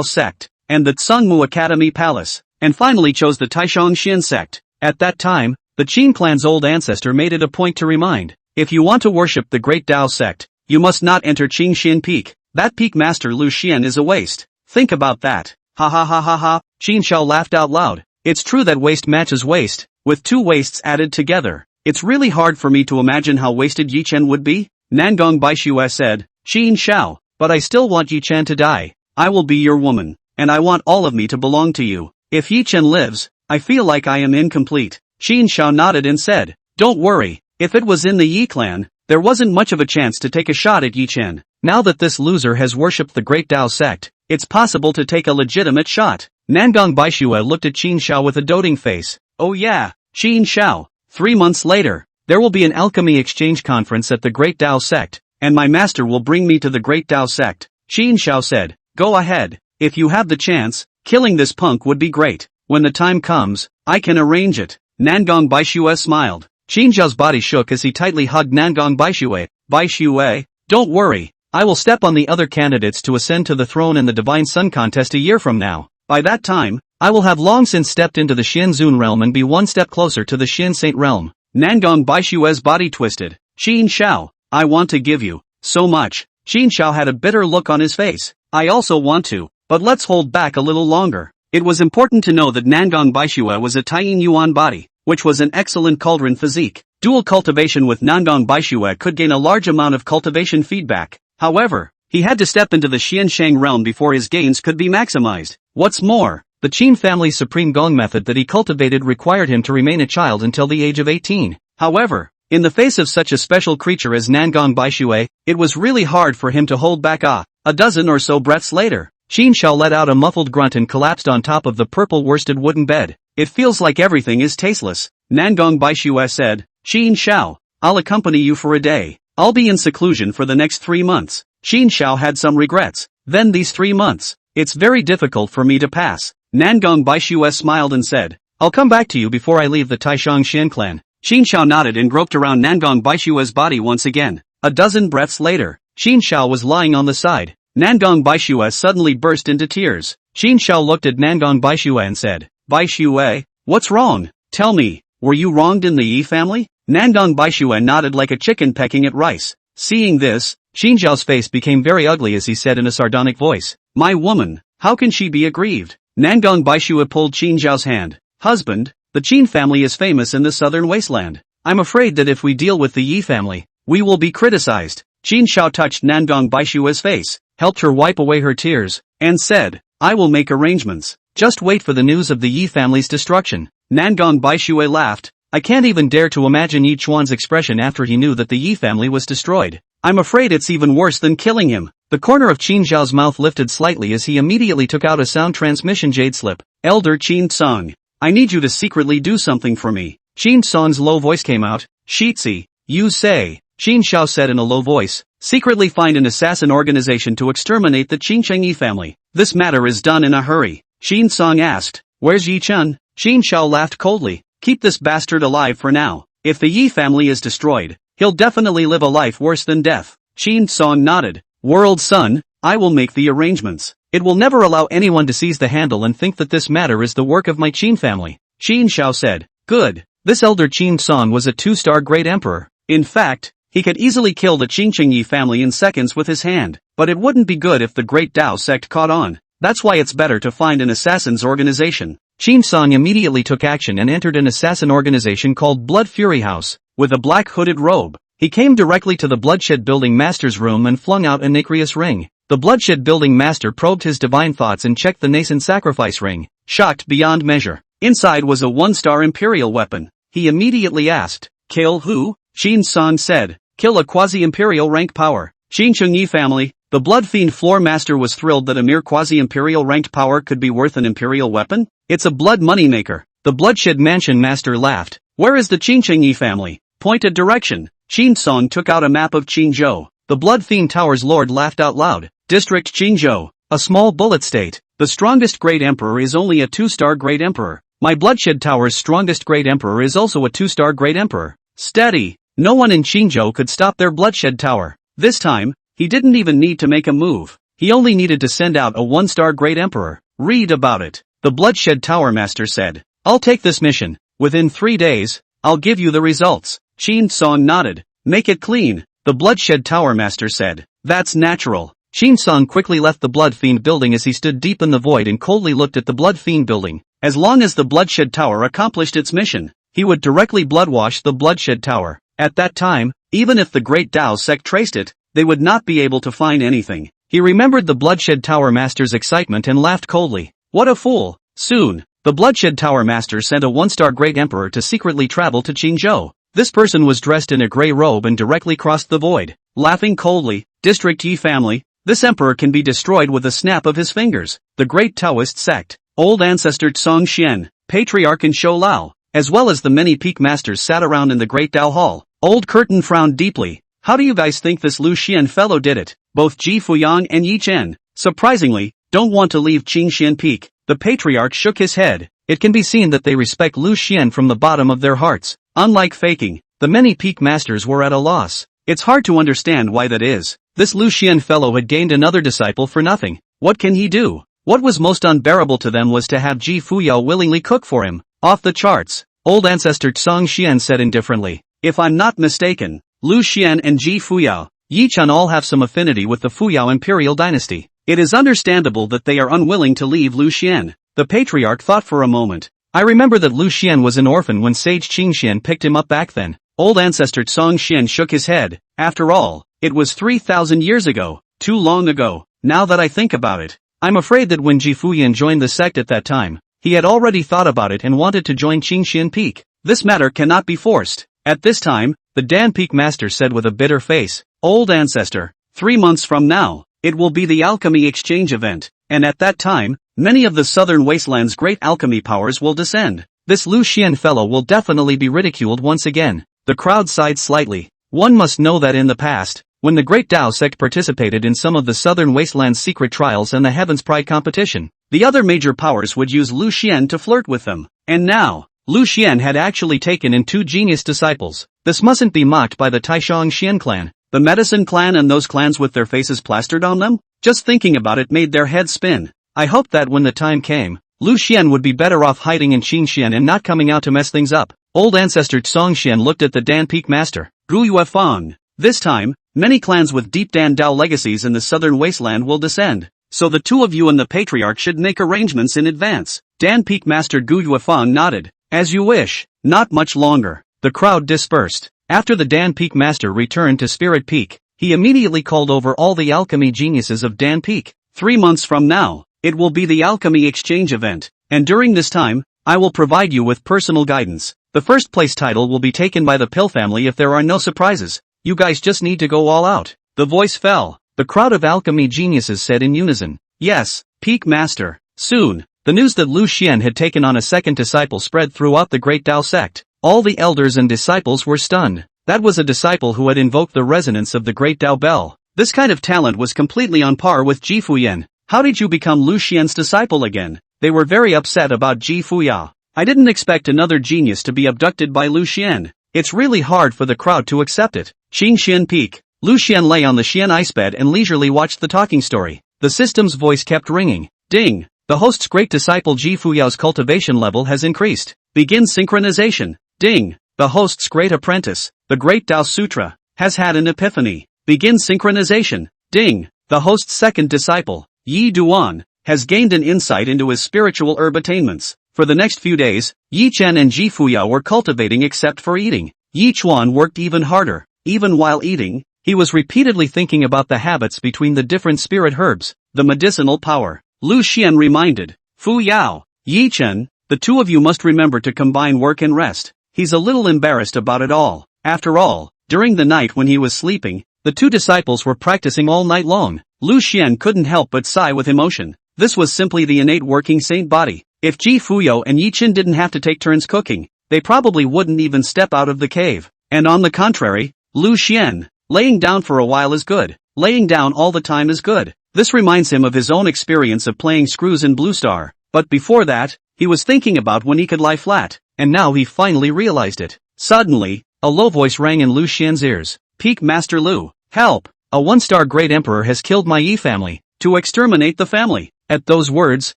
Speaker 1: sect, and the Tsungmu Academy Palace, and finally chose the Taishangxian sect. At that time, the Qin clan's old ancestor made it a point to remind, if you want to worship the Great Tao sect, you must not enter Qingxian Peak. That peak master Lu Xian is a waste. Think about that. Ha ha ha ha ha. Qin Shao laughed out loud. It's true that waste matches waste, with two wastes added together. It's really hard for me to imagine how wasted Yi Chen would be. Nangong Baishue said. Qin Shao, but I still want Yi Chen to die. I will be your woman, and I want all of me to belong to you. If Yi Chen lives, I feel like I am incomplete. Qin Shao nodded and said, don't worry, if it was in the Yi clan, there wasn't much of a chance to take a shot at Yi Chen. Now that this loser has worshipped the Great Tao sect, it's possible to take a legitimate shot. Nangong Baishue looked at Qin Shao with a doting face. Oh yeah, Qin Shao. 3 months later, there will be an alchemy exchange conference at the Great Tao sect, and my master will bring me to the Great Tao sect. Qin Shao said, go ahead, if you have the chance, killing this punk would be great. When the time comes, I can arrange it. Nangong Baishue smiled. Qin Zhao's body shook as he tightly hugged Nangong Baishue. Baishue, don't worry, I will step on the other candidates to ascend to the throne in the Divine Sun contest a year from now. By that time, I will have long since stepped into the Xian Zun realm and be one step closer to the Xian Saint realm. Nangong Baishue's body twisted. Qin Shao, I want to give you so much. Qin Shao had a bitter look on his face. I also want to, but let's hold back a little longer. It was important to know that Nangong Baishue was a Taiyin Yuan body, which was an excellent cauldron physique. Dual cultivation with Nangong Baishue could gain a large amount of cultivation feedback. However, he had to step into the Xianshang realm before his gains could be maximized. What's more, the Qin family's supreme gong method that he cultivated required him to remain a child until the age of 18. However, in the face of such a special creature as Nangong Baishue, it was really hard for him to hold back. A dozen or so breaths later, Qin Shao let out a muffled grunt and collapsed on top of the purple worsted wooden bed. It feels like everything is tasteless. Nangong Baishue said, Qin Shao, I'll accompany you for a day. I'll be in seclusion for the next 3 months. Qin Shao had some regrets. Then these 3 months, it's very difficult for me to pass. Nangong Baishue smiled and said, I'll come back to you before I leave the Taishangxian clan. Qin Shao nodded and groped around Nangong Baishue's body once again. A dozen breaths later, Qin Shao was lying on the side. Nangong Baishue suddenly burst into tears. Qin Shao looked at Nangong Baishue and said, Baishue, what's wrong? Tell me, were you wronged in the Yi family? Nangong Baishue nodded like a chicken pecking at rice. Seeing this, Qin Zhao's face became very ugly as he said in a sardonic voice, my woman, how can she be aggrieved? Nangong Baishue pulled Qin Zhao's hand. Husband, the Qin family is famous in the southern wasteland. I'm afraid that if we deal with the Yi family, we will be criticized. Qin Shao touched Nangong Baishua's face, helped her wipe away her tears, and said, I will make arrangements. Just wait for the news of the Yi family's destruction. Nangong Baishue laughed. I can't even dare to imagine Yi Chuan's expression after he knew that the Yi family was destroyed. I'm afraid it's even worse than killing him. The corner of Qin Zhao's mouth lifted slightly as he immediately took out a sound transmission jade slip. Elder Qin Tsong, I need you to secretly do something for me. Qin Tsong's low voice came out. Shitzi, you say. Qin Shao said in a low voice. Secretly find an assassin organization to exterminate the Qin Yi family. This matter is done in a hurry. Qin Tsong asked, where's Yi Chun? Qin Shao laughed coldly. Keep this bastard alive for now. If the Yi family is destroyed, he'll definitely live a life worse than death. Qin Tsong nodded. World Son, I will make the arrangements. It will never allow anyone to seize the handle and think that this matter is the work of my Qin family. Qin Shao said. Good. This elder Qin Tsong was a 2-star great emperor. In fact, he could easily kill the Qin Yi family in seconds with his hand. But it wouldn't be good if the great Tao sect caught on. That's why it's better to find an assassin's organization. Qin Tsong immediately took action and entered an assassin organization called Blood Fury House. With a black hooded robe, he came directly to the Bloodshed Building Master's room and flung out a nacreous ring. The Bloodshed Building Master probed his divine thoughts and checked the nascent sacrifice ring, shocked beyond measure. Inside was a 1-star Imperial weapon. He immediately asked, Kill who? Qin Tsong said, Kill a quasi-Imperial rank power. Qin Yi family. The Blood Fiend Floor Master was thrilled that a mere quasi-Imperial ranked power could be worth an Imperial weapon. It's a blood moneymaker. The Bloodshed Mansion Master laughed. Where is the Qin Yi family? Point a direction. Qin Tsong took out a map of Qinzhou. The Blood Fiend Tower's lord laughed out loud. District Qinzhou, a small bullet state. The strongest great emperor is only a 2-star great emperor. My Bloodshed Tower's strongest great emperor is also a 2-star great emperor. Steady. No one in Qinzhou could stop their Bloodshed Tower. This time, he didn't even need to make a move. He only needed to send out a 1-star great emperor. Read about it. The Bloodshed Tower Master said. I'll take this mission. Within 3 days, I'll give you the results. Qin Tsong nodded. Make it clean. The Bloodshed Tower Master said. That's natural. Qin Tsong quickly left the Blood Fiend building as he stood deep in the void and coldly looked at the Blood Fiend building. As long as the Bloodshed Tower accomplished its mission, he would directly bloodwash the Bloodshed Tower. At that time, even if the Great Tao sect traced it, they would not be able to find anything. He remembered the Bloodshed Tower Master's excitement and laughed coldly. What a fool. Soon, the Bloodshed Tower Master sent a 1-star Great Emperor to secretly travel to Qinzhou. This person was dressed in a gray robe and directly crossed the void. Laughing coldly, District Yi family, this emperor can be destroyed with a snap of his fingers. The Great Taoist sect, Old Ancestor Tsong Xian, Patriarch and Shou Lao, as well as the many peak masters sat around in the Great Tao Hall. Old Curtain frowned deeply. How do you guys think this Lu Xian fellow did it? Both Ji Fuyang and Yi Chen, surprisingly, don't want to leave Qingxian Peak. The Patriarch shook his head. It can be seen that they respect Lu Xian from the bottom of their hearts. Unlike faking, the many peak masters were at a loss. It's hard to understand why that is. This Lu Xian fellow had gained another disciple for nothing. What can he do? What was most unbearable to them was to have Ji Fuyao willingly cook for him. Off the charts. Old Ancestor Tsong Xian said indifferently. If I'm not mistaken, Lu Xian and Ji Fuyao, Yi Chun all have some affinity with the Fuyao Imperial dynasty. It is understandable that they are unwilling to leave Lu Xian. The Patriarch thought for a moment. I remember that Lu Xian was an orphan when Sage Qingxian picked him up back then. Old Ancestor Tsong Xian shook his head. After all, it was 3,000 years ago. Too long ago. Now that I think about it, I'm afraid that when Ji Fuyan joined the sect at that time, he had already thought about it and wanted to join Qingxian Peak. This matter cannot be forced. At this time, the Dan Peak Master said with a bitter face, Old Ancestor, 3 months from now, it will be the alchemy exchange event, and at that time, many of the southern wasteland's great alchemy powers will descend. This Lu Xian fellow will definitely be ridiculed once again. The crowd sighed slightly. One must know that in the past, when the Great Tao sect participated in some of the southern wasteland's secret trials and the Heaven's Pride competition, the other major powers would use Lu Xian to flirt with them. And now, Lu Xian had actually taken in 2 genius disciples. This mustn't be mocked by the Taishang Xian clan, the Medicine clan and those clans with their faces plastered on them. Just thinking about it made their heads spin. I hoped that when the time came, Lu Xian would be better off hiding in Qingxian and not coming out to mess things up. Old Ancestor Tsong Xian looked at the Dan Peak Master, Gu Yuefang. This time, many clans with deep Dan Dao legacies in the southern wasteland will descend, so the 2 of you and the Patriarch should make arrangements in advance. Dan Peak Master Gu Yuefang nodded. As you wish. Not much longer. The crowd dispersed. After the Dan Peak Master returned to Spirit Peak, he immediately called over all the alchemy geniuses of Dan Peak. 3 months from now, it will be the alchemy exchange event, and during this time, I will provide you with personal guidance. The first place title will be taken by the Pill family if there are no surprises. You guys just need to go all out. The voice fell. The crowd of alchemy geniuses said in unison, yes, Peak Master. Soon, the news that Lu Xian had taken on a second disciple spread throughout the Great Tao sect. All the elders and disciples were stunned. That was a disciple who had invoked the resonance of the Great Tao bell. This kind of talent was completely on par with Ji Fuyan. How did you become Lu Xian's disciple again? They were very upset about Ji Fuya. I didn't expect another genius to be abducted by Lu Xian. It's really hard for the crowd to accept it. Qingxian Peak. Lu Xian lay on the Xian ice bed and leisurely watched the talking story. The system's voice kept ringing. Ding! The host's great disciple Ji Fuyao's cultivation level has increased. Begin synchronization. Ding! The host's great apprentice, the Great Tao Sutra, has had an epiphany. Begin synchronization. Ding! The host's second disciple, Yi Duan, has gained an insight into his spiritual herb attainments. For the next few days, Yi Chen and Ji Fuyao were cultivating except for eating. Yi Chuan worked even harder. Even while eating, he was repeatedly thinking about the habits between the different spirit herbs, the medicinal power. Lu Xian reminded, Fu Yao, Yi Chen, the two of you must remember to combine work and rest. He's a little embarrassed about it all. After all, during the night when he was sleeping, the two disciples were practicing all night long. Lu Xian couldn't help but sigh with emotion. This was simply the innate working saint body. If Ji Fuyao and Yi Chen didn't have to take turns cooking, they probably wouldn't even step out of the cave. And on the contrary, Lu Xian, laying down for a while is good. Laying down all the time is good. This reminds him of his own experience of playing screws in Blue Star. But before that, he was thinking about when he could lie flat, and now he finally realized it. Suddenly, a low voice rang in Lu Xian's ears. Peak Master Lu, help! A one-star great emperor has killed my Yi family, to exterminate the family. At those words,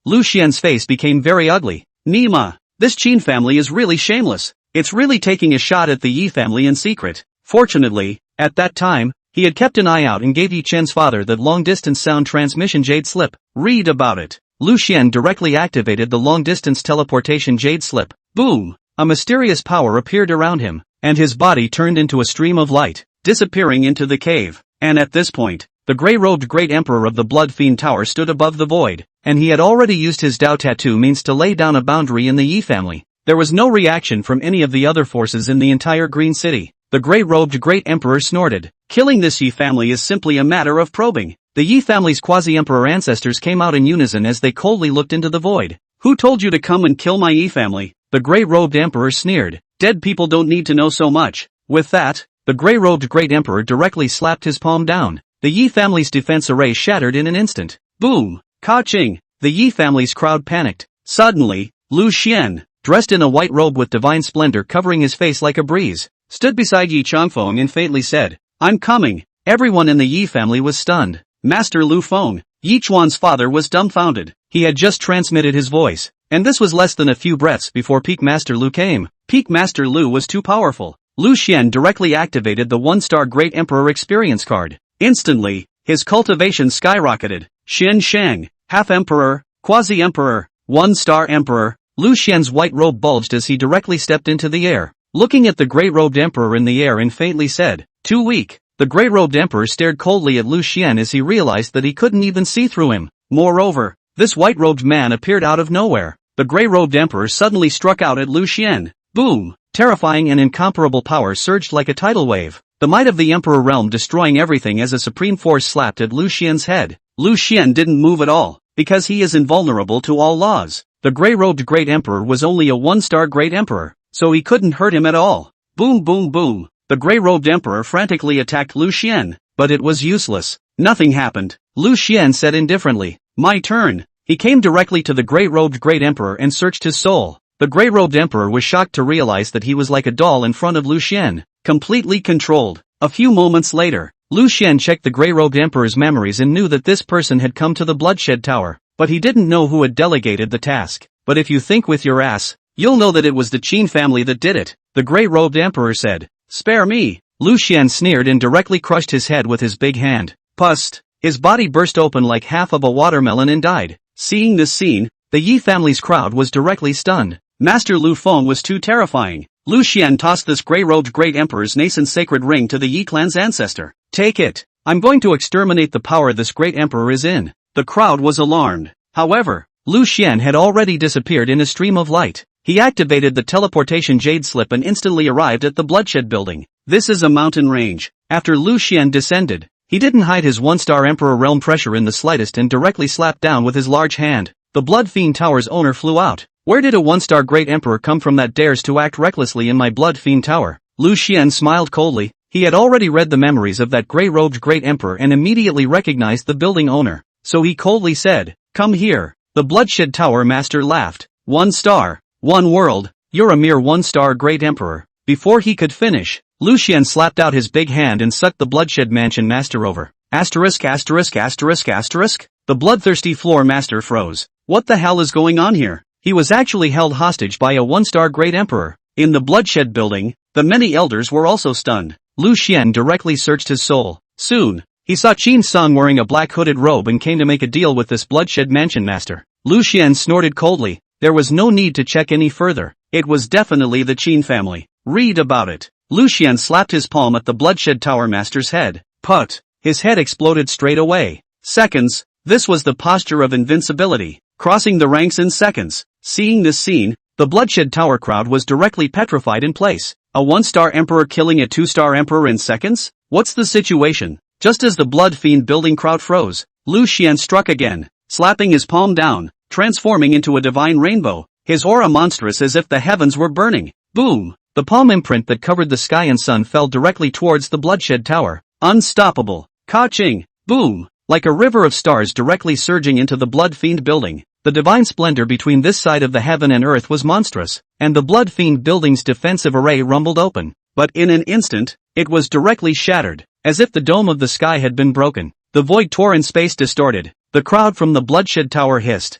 Speaker 1: Lu Xian's face became very ugly. Nima, this Qin family is really shameless. It's really taking a shot at the Yi family in secret. Fortunately, at that time, he had kept an eye out and gave Yi Chen's father the long-distance sound transmission jade slip. Read about it. Lu Xian directly activated the long-distance teleportation jade slip. Boom! A mysterious power appeared around him, and his body turned into a stream of light, disappearing into the cave. And at this point, the grey-robed great emperor of the Blood Fiend Tower stood above the void, and he had already used his Dao tattoo means to lay down a boundary in the Yi family. There was no reaction from any of the other forces in the entire Green City. The grey-robed great emperor snorted. Killing this Yi family is simply a matter of probing. The Yi family's quasi-emperor ancestors came out in unison as they coldly looked into the void. Who told you to come and kill my Yi family? The grey-robed emperor sneered. Dead people don't need to know so much. With that, the grey-robed great emperor directly slapped his palm down. The Yi family's defense array shattered in an instant. Boom! Ka-ching! The Yi family's crowd panicked. Suddenly, Lu Xian, dressed in a white robe with divine splendor covering his face like a breeze, stood beside Yi Changfeng and faintly said, I'm coming. Everyone in the Yi family was stunned. Master Lu Feng, Yi Chuan's father, was dumbfounded. He had just transmitted his voice, and this was less than a few breaths before Peak Master Lu came. Peak Master Lu was too powerful. Lu Xian directly activated the one-star Great Emperor experience card. Instantly, his cultivation skyrocketed. Xin Shang, Half-Emperor, Quasi-Emperor, One-Star Emperor. Lu Xian's white robe bulged as he directly stepped into the air, looking at the grey-robed emperor in the air and faintly said, too weak. The grey-robed emperor stared coldly at Lu Xian as he realized that he couldn't even see through him. Moreover, this white-robed man appeared out of nowhere. The grey-robed emperor suddenly struck out at Lu Xian. Boom! Terrifying and incomparable power surged like a tidal wave. The might of the emperor realm destroying everything as a supreme force slapped at Lu Xian's head. Lu Xian didn't move at all, because he is invulnerable to all laws. The grey-robed great emperor was only a one-star great emperor, so he couldn't hurt him at all. Boom boom boom! The grey-robed emperor frantically attacked Lu Xian, but it was useless. Nothing happened. Lu Xian said indifferently, my turn. He came directly to the grey-robed great emperor and searched his soul. The grey-robed emperor was shocked to realize that he was like a doll in front of Lu Xian, completely controlled. A few moments later, Lu Xian checked the grey-robed emperor's memories and knew that this person had come to the Bloodshed Tower, but he didn't know who had delegated the task. But if you think with your ass, you'll know that it was the Qin family that did it, the grey-robed emperor said. Spare me! Lu Xian sneered and directly crushed his head with his big hand. Pust! His body burst open like half of a watermelon and died. Seeing this scene, the Yi family's crowd was directly stunned. Master Lu Feng was too terrifying. Lu Xian tossed this gray-robed great emperor's nascent sacred ring to the Yi clan's ancestor. Take it. I'm going to exterminate the power this great emperor is in. The crowd was alarmed. However, Lu Xian had already disappeared in a stream of light. He activated the teleportation jade slip and instantly arrived at the bloodshed building. This is a mountain range. After Lu Xian descended, he didn't hide his one-star emperor realm pressure in the slightest and directly slapped down with his large hand. The Blood Fiend Tower's owner flew out. Where did a one-star great emperor come from that dares to act recklessly in my Blood Fiend Tower? Lu Xian smiled coldly. He had already read the memories of that gray-robed great emperor and immediately recognized the building owner. So he coldly said, "Come here." The Bloodshed Tower master laughed. "1 star, 1 world, you're a mere 1-star great emperor." Before he could finish, Lu Xian slapped out his big hand and sucked the Bloodshed Mansion master over. Asterisk asterisk asterisk asterisk. The bloodthirsty floor master froze. What the hell is going on here? He was actually held hostage by a 1-star great emperor. In the Bloodshed building, the many elders were also stunned. Lu Xian directly searched his soul. Soon, he saw Qin Song wearing a black hooded robe and came to make a deal with this Bloodshed Mansion master. Lu Xian snorted coldly. There was no need to check any further. It was definitely the Qin family. Read about it. Lu Xian slapped his palm at the Bloodshed Tower master's head. Put! His head exploded straight away. Seconds. This was the posture of invincibility, crossing the ranks in seconds. Seeing this scene, the Bloodshed Tower crowd was directly petrified in place. A 1-star emperor killing a 2-star emperor in seconds? What's the situation? Just as the Blood Fiend building crowd froze, Lu Xian struck again, slapping his palm down, transforming into a divine rainbow, his aura monstrous as if the heavens were burning. Boom! The palm imprint that covered the sky and sun fell directly towards the Bloodshed Tower. Unstoppable! Ka-ching! Boom! Like a river of stars directly surging into the Blood Fiend building. The divine splendor between this side of the heaven and earth was monstrous, and the Blood Fiend building's defensive array rumbled open. But in an instant, it was directly shattered, as if the dome of the sky had been broken. The void tore and space distorted. The crowd from the Bloodshed Tower hissed.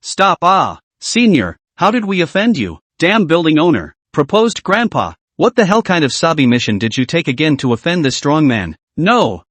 Speaker 1: Stop. Senior, how did we offend you? Damn building owner, proposed grandpa. What the hell kind of Sabi mission did you take again to offend this strong man? No,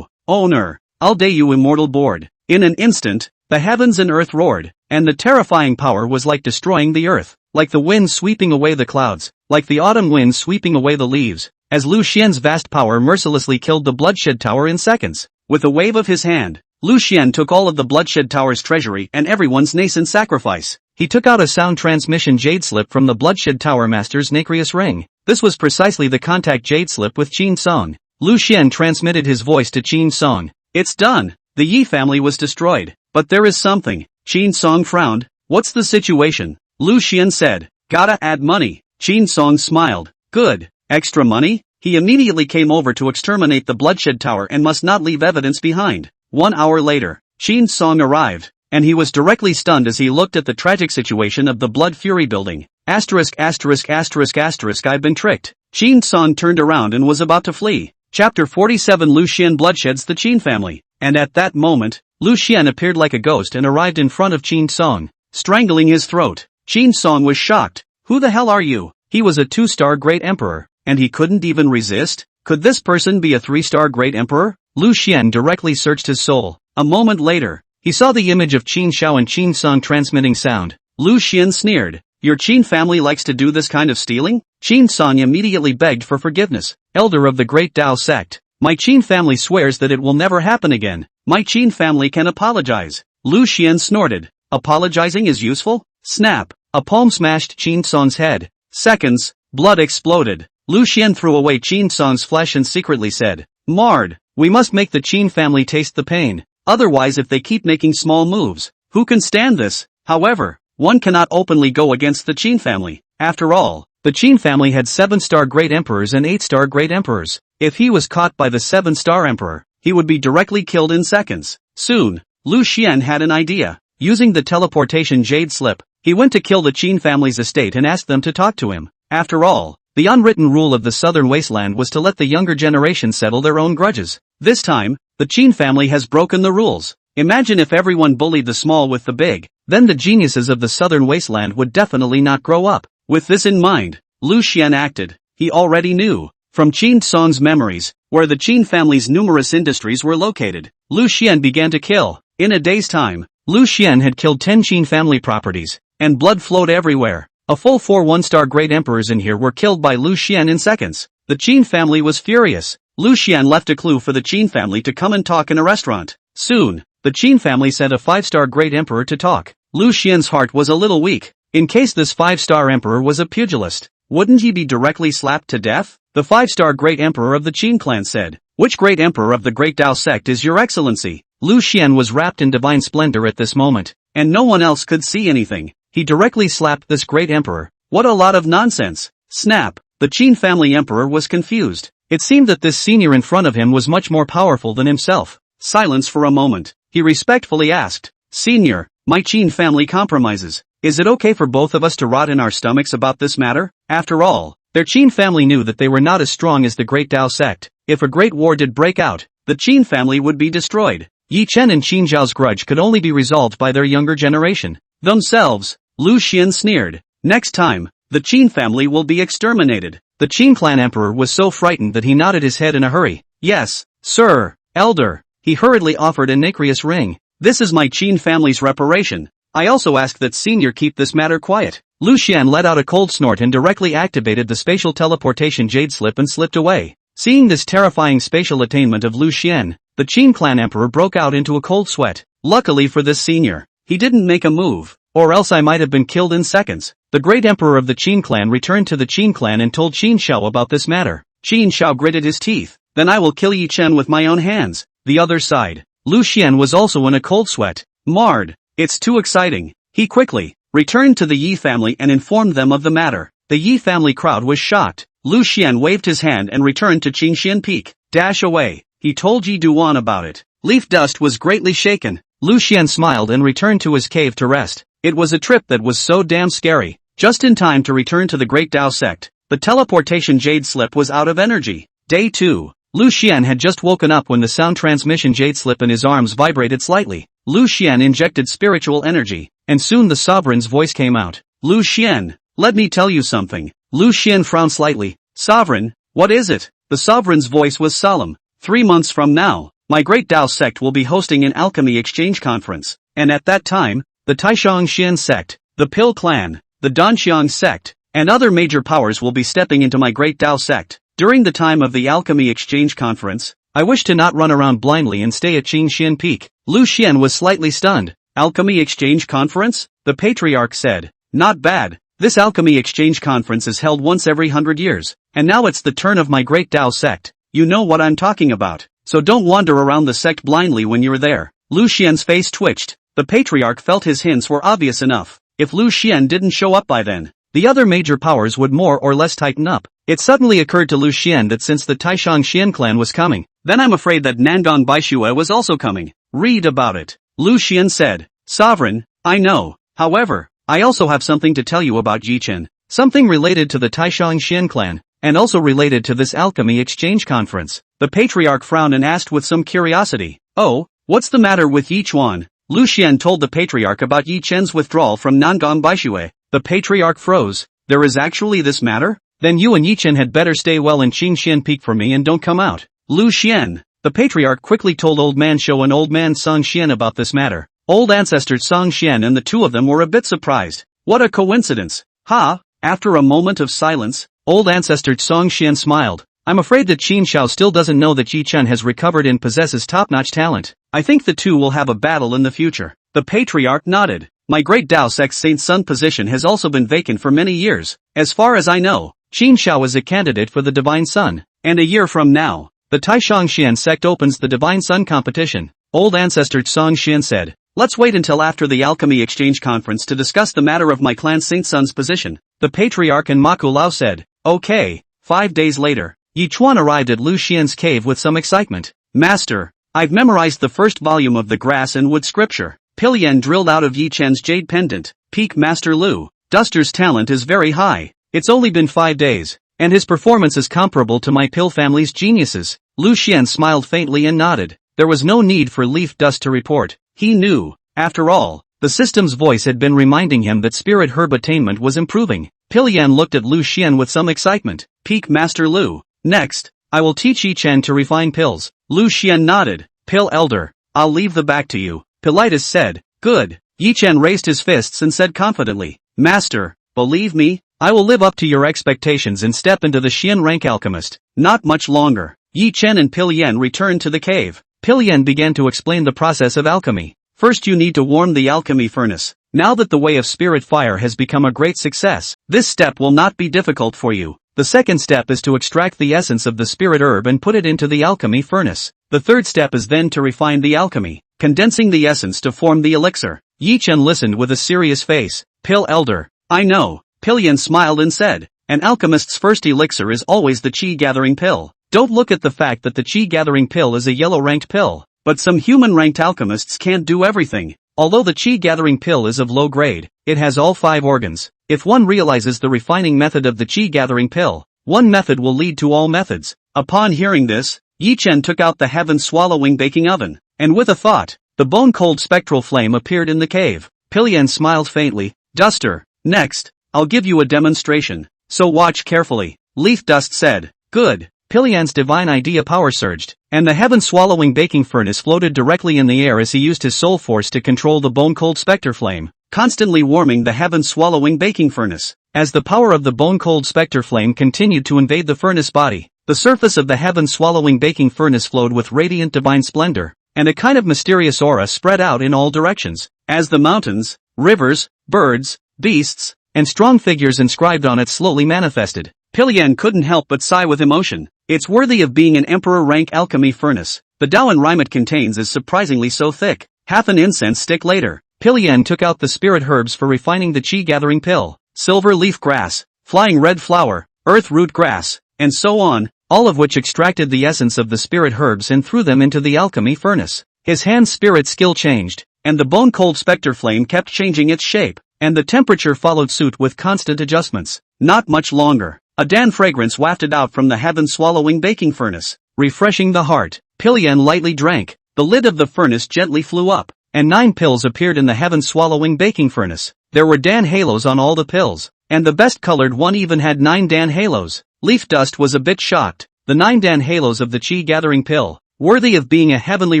Speaker 1: owner, I'll day you immortal board. In an instant, the heavens and earth roared, and the terrifying power was like destroying the earth, like the wind sweeping away the clouds, like the autumn wind sweeping away the leaves, as Lu Xian's vast power mercilessly killed the Bloodshed Tower in seconds. With a wave of his hand, Lu Xian took all of the Bloodshed Tower's treasury and everyone's nascent sacrifice. He took out a sound transmission jade slip from the Bloodshed Tower master's nacreous ring. This was precisely the contact jade slip with Qin Song. Lu Xian transmitted his voice to Qin Song. It's done. The Yi family was destroyed. But there is something. Qin Song frowned. What's the situation? Lu Xian said. Gotta add money. Qin Song smiled. Good. Extra money? He immediately came over to exterminate the Bloodshed Tower and must not leave evidence behind. 1 hour later, Qin Song arrived, and he was directly stunned as he looked at the tragic situation of the Blood Fury building. Asterisk asterisk asterisk asterisk I've been tricked. Qin Song turned around and was about to flee. Chapter 47 Lu Xian bloodsheds the Qin family. And at that moment, Lu Xian appeared like a ghost and arrived in front of Qin Song, strangling his throat. Qin Song was shocked. Who the hell are you? He was a 2-star great emperor, and he couldn't even resist? Could this person be a 3-star great emperor? Lu Xian directly searched his soul. A moment later, he saw the image of Qin Shao and Qin Song transmitting sound. Lu Xian sneered. Your Qin family likes to do this kind of stealing? Qin Song immediately begged for forgiveness. Elder of the Great Tao sect. My Qin family swears that it will never happen again. My Qin family can apologize. Lu Xian snorted. Apologizing is useful? Snap. A palm smashed Qin Song's head. Seconds. Blood exploded. Lu Xian threw away Qin Song's flesh and secretly said, Mard, we must make the Qin family taste the pain. Otherwise if they keep making small moves, who can stand this? However, one cannot openly go against the Qin family. After all, the Qin family had 7-star great emperors and 8-star great emperors. If he was caught by the 7-star emperor, he would be directly killed in seconds. Soon, Lu Xian had an idea. Using the teleportation jade slip, he went to kill the Qin family's estate and asked them to talk to him. After all, the unwritten rule of the southern wasteland was to let the younger generation settle their own grudges. This time, the Qin family has broken the rules. Imagine if everyone bullied the small with the big, then the geniuses of the southern wasteland would definitely not grow up. With this in mind, Lu Xian acted. He already knew, from Qin Song's memories, where the Qin family's numerous industries were located. Lu Xian began to kill. In a day's time, Lu Xian had killed 10 Qin family properties, and blood flowed everywhere. A full 4 one-star great emperors in here were killed by Lu Xian in seconds. The Qin family was furious. Lu Xian left a clue for the Qin family to come and talk in a restaurant. Soon, the Qin family sent a 5-star great emperor to talk. Lu Xian's heart was a little weak. In case this 5-star emperor was a pugilist, wouldn't he be directly slapped to death? The 5-star great emperor of the Qin clan said, "Which great emperor of the Great Tao sect is your excellency?" Lu Xian was wrapped in divine splendor at this moment, and no one else could see anything. He directly slapped this great emperor. What a lot of nonsense. Snap. The Qin family emperor was confused. It seemed that this senior in front of him was much more powerful than himself. Silence for a moment. He respectfully asked, "Senior, my Qin family compromises. Is it okay for both of us to rot in our stomachs about this matter?" After all, their Qin family knew that they were not as strong as the Great Tao sect. If a great war did break out, the Qin family would be destroyed. Yi Chen and Qin Zhao's grudge could only be resolved by their younger generation. Themselves. Lu Xian sneered. Next time, the Qin family will be exterminated. The Qin clan emperor was so frightened that he nodded his head in a hurry. "Yes, sir, elder." He hurriedly offered a nacreous ring. "This is my Qin family's reparation. I also ask that senior keep this matter quiet." Lu Xian let out a cold snort and directly activated the spatial teleportation jade slip and slipped away. Seeing this terrifying spatial attainment of Lu Xian, the Qin clan emperor broke out into a cold sweat. Luckily for this senior, he didn't make a move, or else I might have been killed in seconds. The great emperor of the Qin clan returned to the Qin clan and told Qin Shao about this matter. Qin Shao gritted his teeth. "Then I will kill Yi Chen with my own hands." The other side. Lu Xian was also in a cold sweat. Marred. It's too exciting. He quickly returned to the Yi family and informed them of the matter. The Yi family crowd was shocked. Lu Xian waved his hand and returned to Qingxian Peak. Dash away. He told Yi Duan about it. Leaf Dust was greatly shaken. Lu Xian smiled and returned to his cave to rest. It was a trip that was so damn scary. Just in time to return to the Great Tao sect, the teleportation jade slip was out of energy. Day 2. Lu Xian had just woken up when the sound transmission jade slip in his arms vibrated slightly. Lu Xian injected spiritual energy, and soon the sovereign's voice came out. "Lu Xian, let me tell you something." Lu Xian frowned slightly. "Sovereign, what is it?" The sovereign's voice was solemn. 3 months from now, my Great Tao sect will be hosting an alchemy exchange conference, and at that time, the Taishang Xian sect, the Pill clan, the Danxiang sect, and other major powers will be stepping into my Great Tao sect. During the time of the alchemy exchange conference, I wish to not run around blindly and stay at Qingxian Peak. Lu Xian was slightly stunned. Alchemy exchange conference? The patriarch said. Not bad. This alchemy exchange conference is held once every 100 years, and now it's the turn of my Great Tao sect. You know what I'm talking about, so don't wander around the sect blindly when you're there. Lu Xian's face twitched. The patriarch felt his hints were obvious enough. If Lu Xian didn't show up by then, the other major powers would more or less tighten up. It suddenly occurred to Lu Xian that since the Taishang Xian clan was coming, then I'm afraid that Nandong Baishue was also coming. Read about it. Lu Xian said. Sovereign, I know. However, I also have something to tell you about Yi Chen. Something related to the Taishang Xian clan, and also related to this alchemy exchange conference. The patriarch frowned and asked with some curiosity. Oh, what's the matter with Yi Chuan? Lu Xian told the patriarch about Yi Chen's withdrawal from Nandong Baishue. The patriarch froze. There is actually this matter? Then you and Yi Chen had better stay well in Qingxian Peak for me and don't come out. Lu Xian. The patriarch quickly told Old Man Shou and Old Man Song Xian about this matter. Old ancestor Song Xian and the two of them were a bit surprised. What a coincidence. Ha! After a moment of silence, old ancestor Song Xian smiled. I'm afraid that Qin Shao still doesn't know that Yi Chen has recovered and possesses top-notch talent. I think the two will have a battle in the future. The patriarch nodded. My Great Tao Sect's Saint Sun position has also been vacant for many years. As far as I know, Qin Shao is a candidate for the Divine Sun. And a year from now, the Taishang Xian sect opens the Divine Sun competition. Old ancestor Song Xian said. Let's wait until after the Alchemy Exchange Conference to discuss the matter of my clan Saint Sun's position. The patriarch and Ma Kulao said. Okay. 5 days later, Yi Chuan arrived at Lu Xian's cave with some excitement. Master, I've memorized the first volume of the Grass and Wood scripture. Pillian drilled out of Yi Chen's jade pendant. Peak Master Lu. Duster's talent is very high. It's only been 5 days, and his performance is comparable to my Pill family's geniuses. Lu Xian smiled faintly and nodded. There was no need for Leaf Dust to report. He knew, after all, the system's voice had been reminding him that spirit herb attainment was improving. Pillian looked at Lu Xian with some excitement. Peak Master Lu. Next, I will teach Yi Chen to refine pills. Lu Xian nodded. Pill Elder, I'll leave the back to you. Pillitus said. Good. Yi Chen raised his fists and said confidently. Master, believe me, I will live up to your expectations and step into the Xian rank alchemist. Not much longer. Yi Chen and Pil Yan returned to the cave. Pil Yan began to explain the process of alchemy. First you need to warm the alchemy furnace. Now that the way of spirit fire has become a great success, this step will not be difficult for you. The second step is to extract the essence of the spirit herb and put it into the alchemy furnace. The third step is then to refine the alchemy, condensing the essence to form the elixir. Yi Chen listened with a serious face. Pil Elder, I know. Pil Yan smiled and said, an alchemist's first elixir is always the chi-gathering pill. Don't look at the fact that the chi-gathering pill is a yellow-ranked pill, but some human-ranked alchemists can't do everything. Although the chi-gathering pill is of low grade, it has all 5 organs. If one realizes the refining method of the chi-gathering pill, one method will lead to all methods. Upon hearing this, Yi Chen took out the heaven-swallowing baking oven, and with a thought, the bone-cold spectral flame appeared in the cave. Pil Yan smiled faintly. Duster, next, I'll give you a demonstration, so watch carefully. Leaf Dust said. Good. Pil Yan's divine idea power surged, and the heaven-swallowing baking furnace floated directly in the air as he used his soul force to control the bone-cold spectre flame, constantly warming the heaven-swallowing baking furnace. As the power of the bone-cold spectre flame continued to invade the furnace body, the surface of the heaven-swallowing baking furnace flowed with radiant divine splendor, and a kind of mysterious aura spread out in all directions. As the mountains, rivers, birds, beasts, and strong figures inscribed on it slowly manifested, Pil Yan couldn't help but sigh with emotion. It's worthy of being an emperor-rank alchemy furnace. The dough and rime it contains is surprisingly so thick. Half an incense stick later, Pil Yan took out the spirit herbs for refining the chi-gathering pill. Silver leaf grass, flying red flower, earth root grass, and so on, all of which extracted the essence of the spirit herbs and threw them into the alchemy furnace. His hand's spirit skill changed, and the bone-cold spectre flame kept changing its shape, and the temperature followed suit with constant adjustments. Not much longer. A dan fragrance wafted out from the heaven-swallowing baking furnace, refreshing the heart. Pil Yan lightly drank. The lid of the furnace gently flew up, and 9 pills appeared in the heaven-swallowing baking furnace. There were dan halos on all the pills, and the best-colored one even had 9 dan halos. Leaf Dust was a bit shocked. The 9 dan halos of the chi-gathering pill, worthy of being a heavenly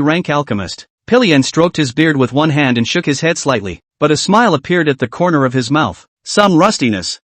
Speaker 1: rank alchemist. Pil Yan stroked his beard with one hand and shook his head slightly, but a smile appeared at the corner of his mouth. Some rustiness.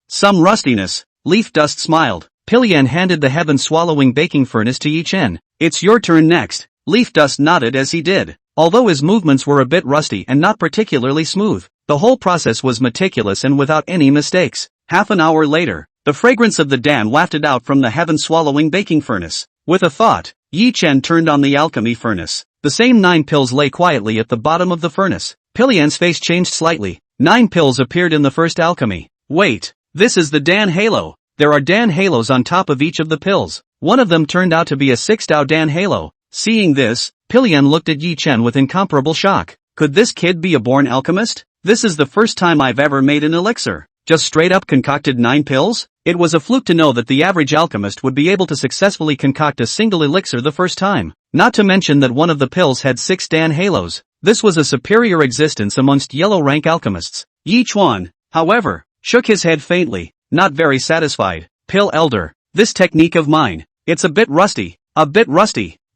Speaker 1: Leaf Dust smiled. Pil Yan handed the heaven-swallowing baking furnace to Yi Chen. It's your turn next. Leaf Dust nodded as he did. Although his movements were a bit rusty and not particularly smooth, the whole process was meticulous and without any mistakes. Half an hour later, the fragrance of the dan wafted out from the heaven-swallowing baking furnace. With a thought, Yi Chen turned on the alchemy furnace. The same 9 pills lay quietly at the bottom of the furnace. Pil Yan's face changed slightly. 9 pills appeared in the first alchemy. Wait. This is the dan halo. There are dan halos on top of each of the pills. One of them turned out to be a 6-dao dan halo. Seeing this, Pil Yan looked at Yi Chen with incomparable shock. Could this kid be a born alchemist? This is the first time I've ever made an elixir. Just straight up concocted 9 pills? It was a fluke to know that the average alchemist would be able to successfully concoct a single elixir the first time. Not to mention that one of the pills had 6 dan halos. This was a superior existence amongst yellow-rank alchemists. Yi Chuan, however, shook his head faintly, not very satisfied. Pil Elder, this technique of mine, it's a bit rusty.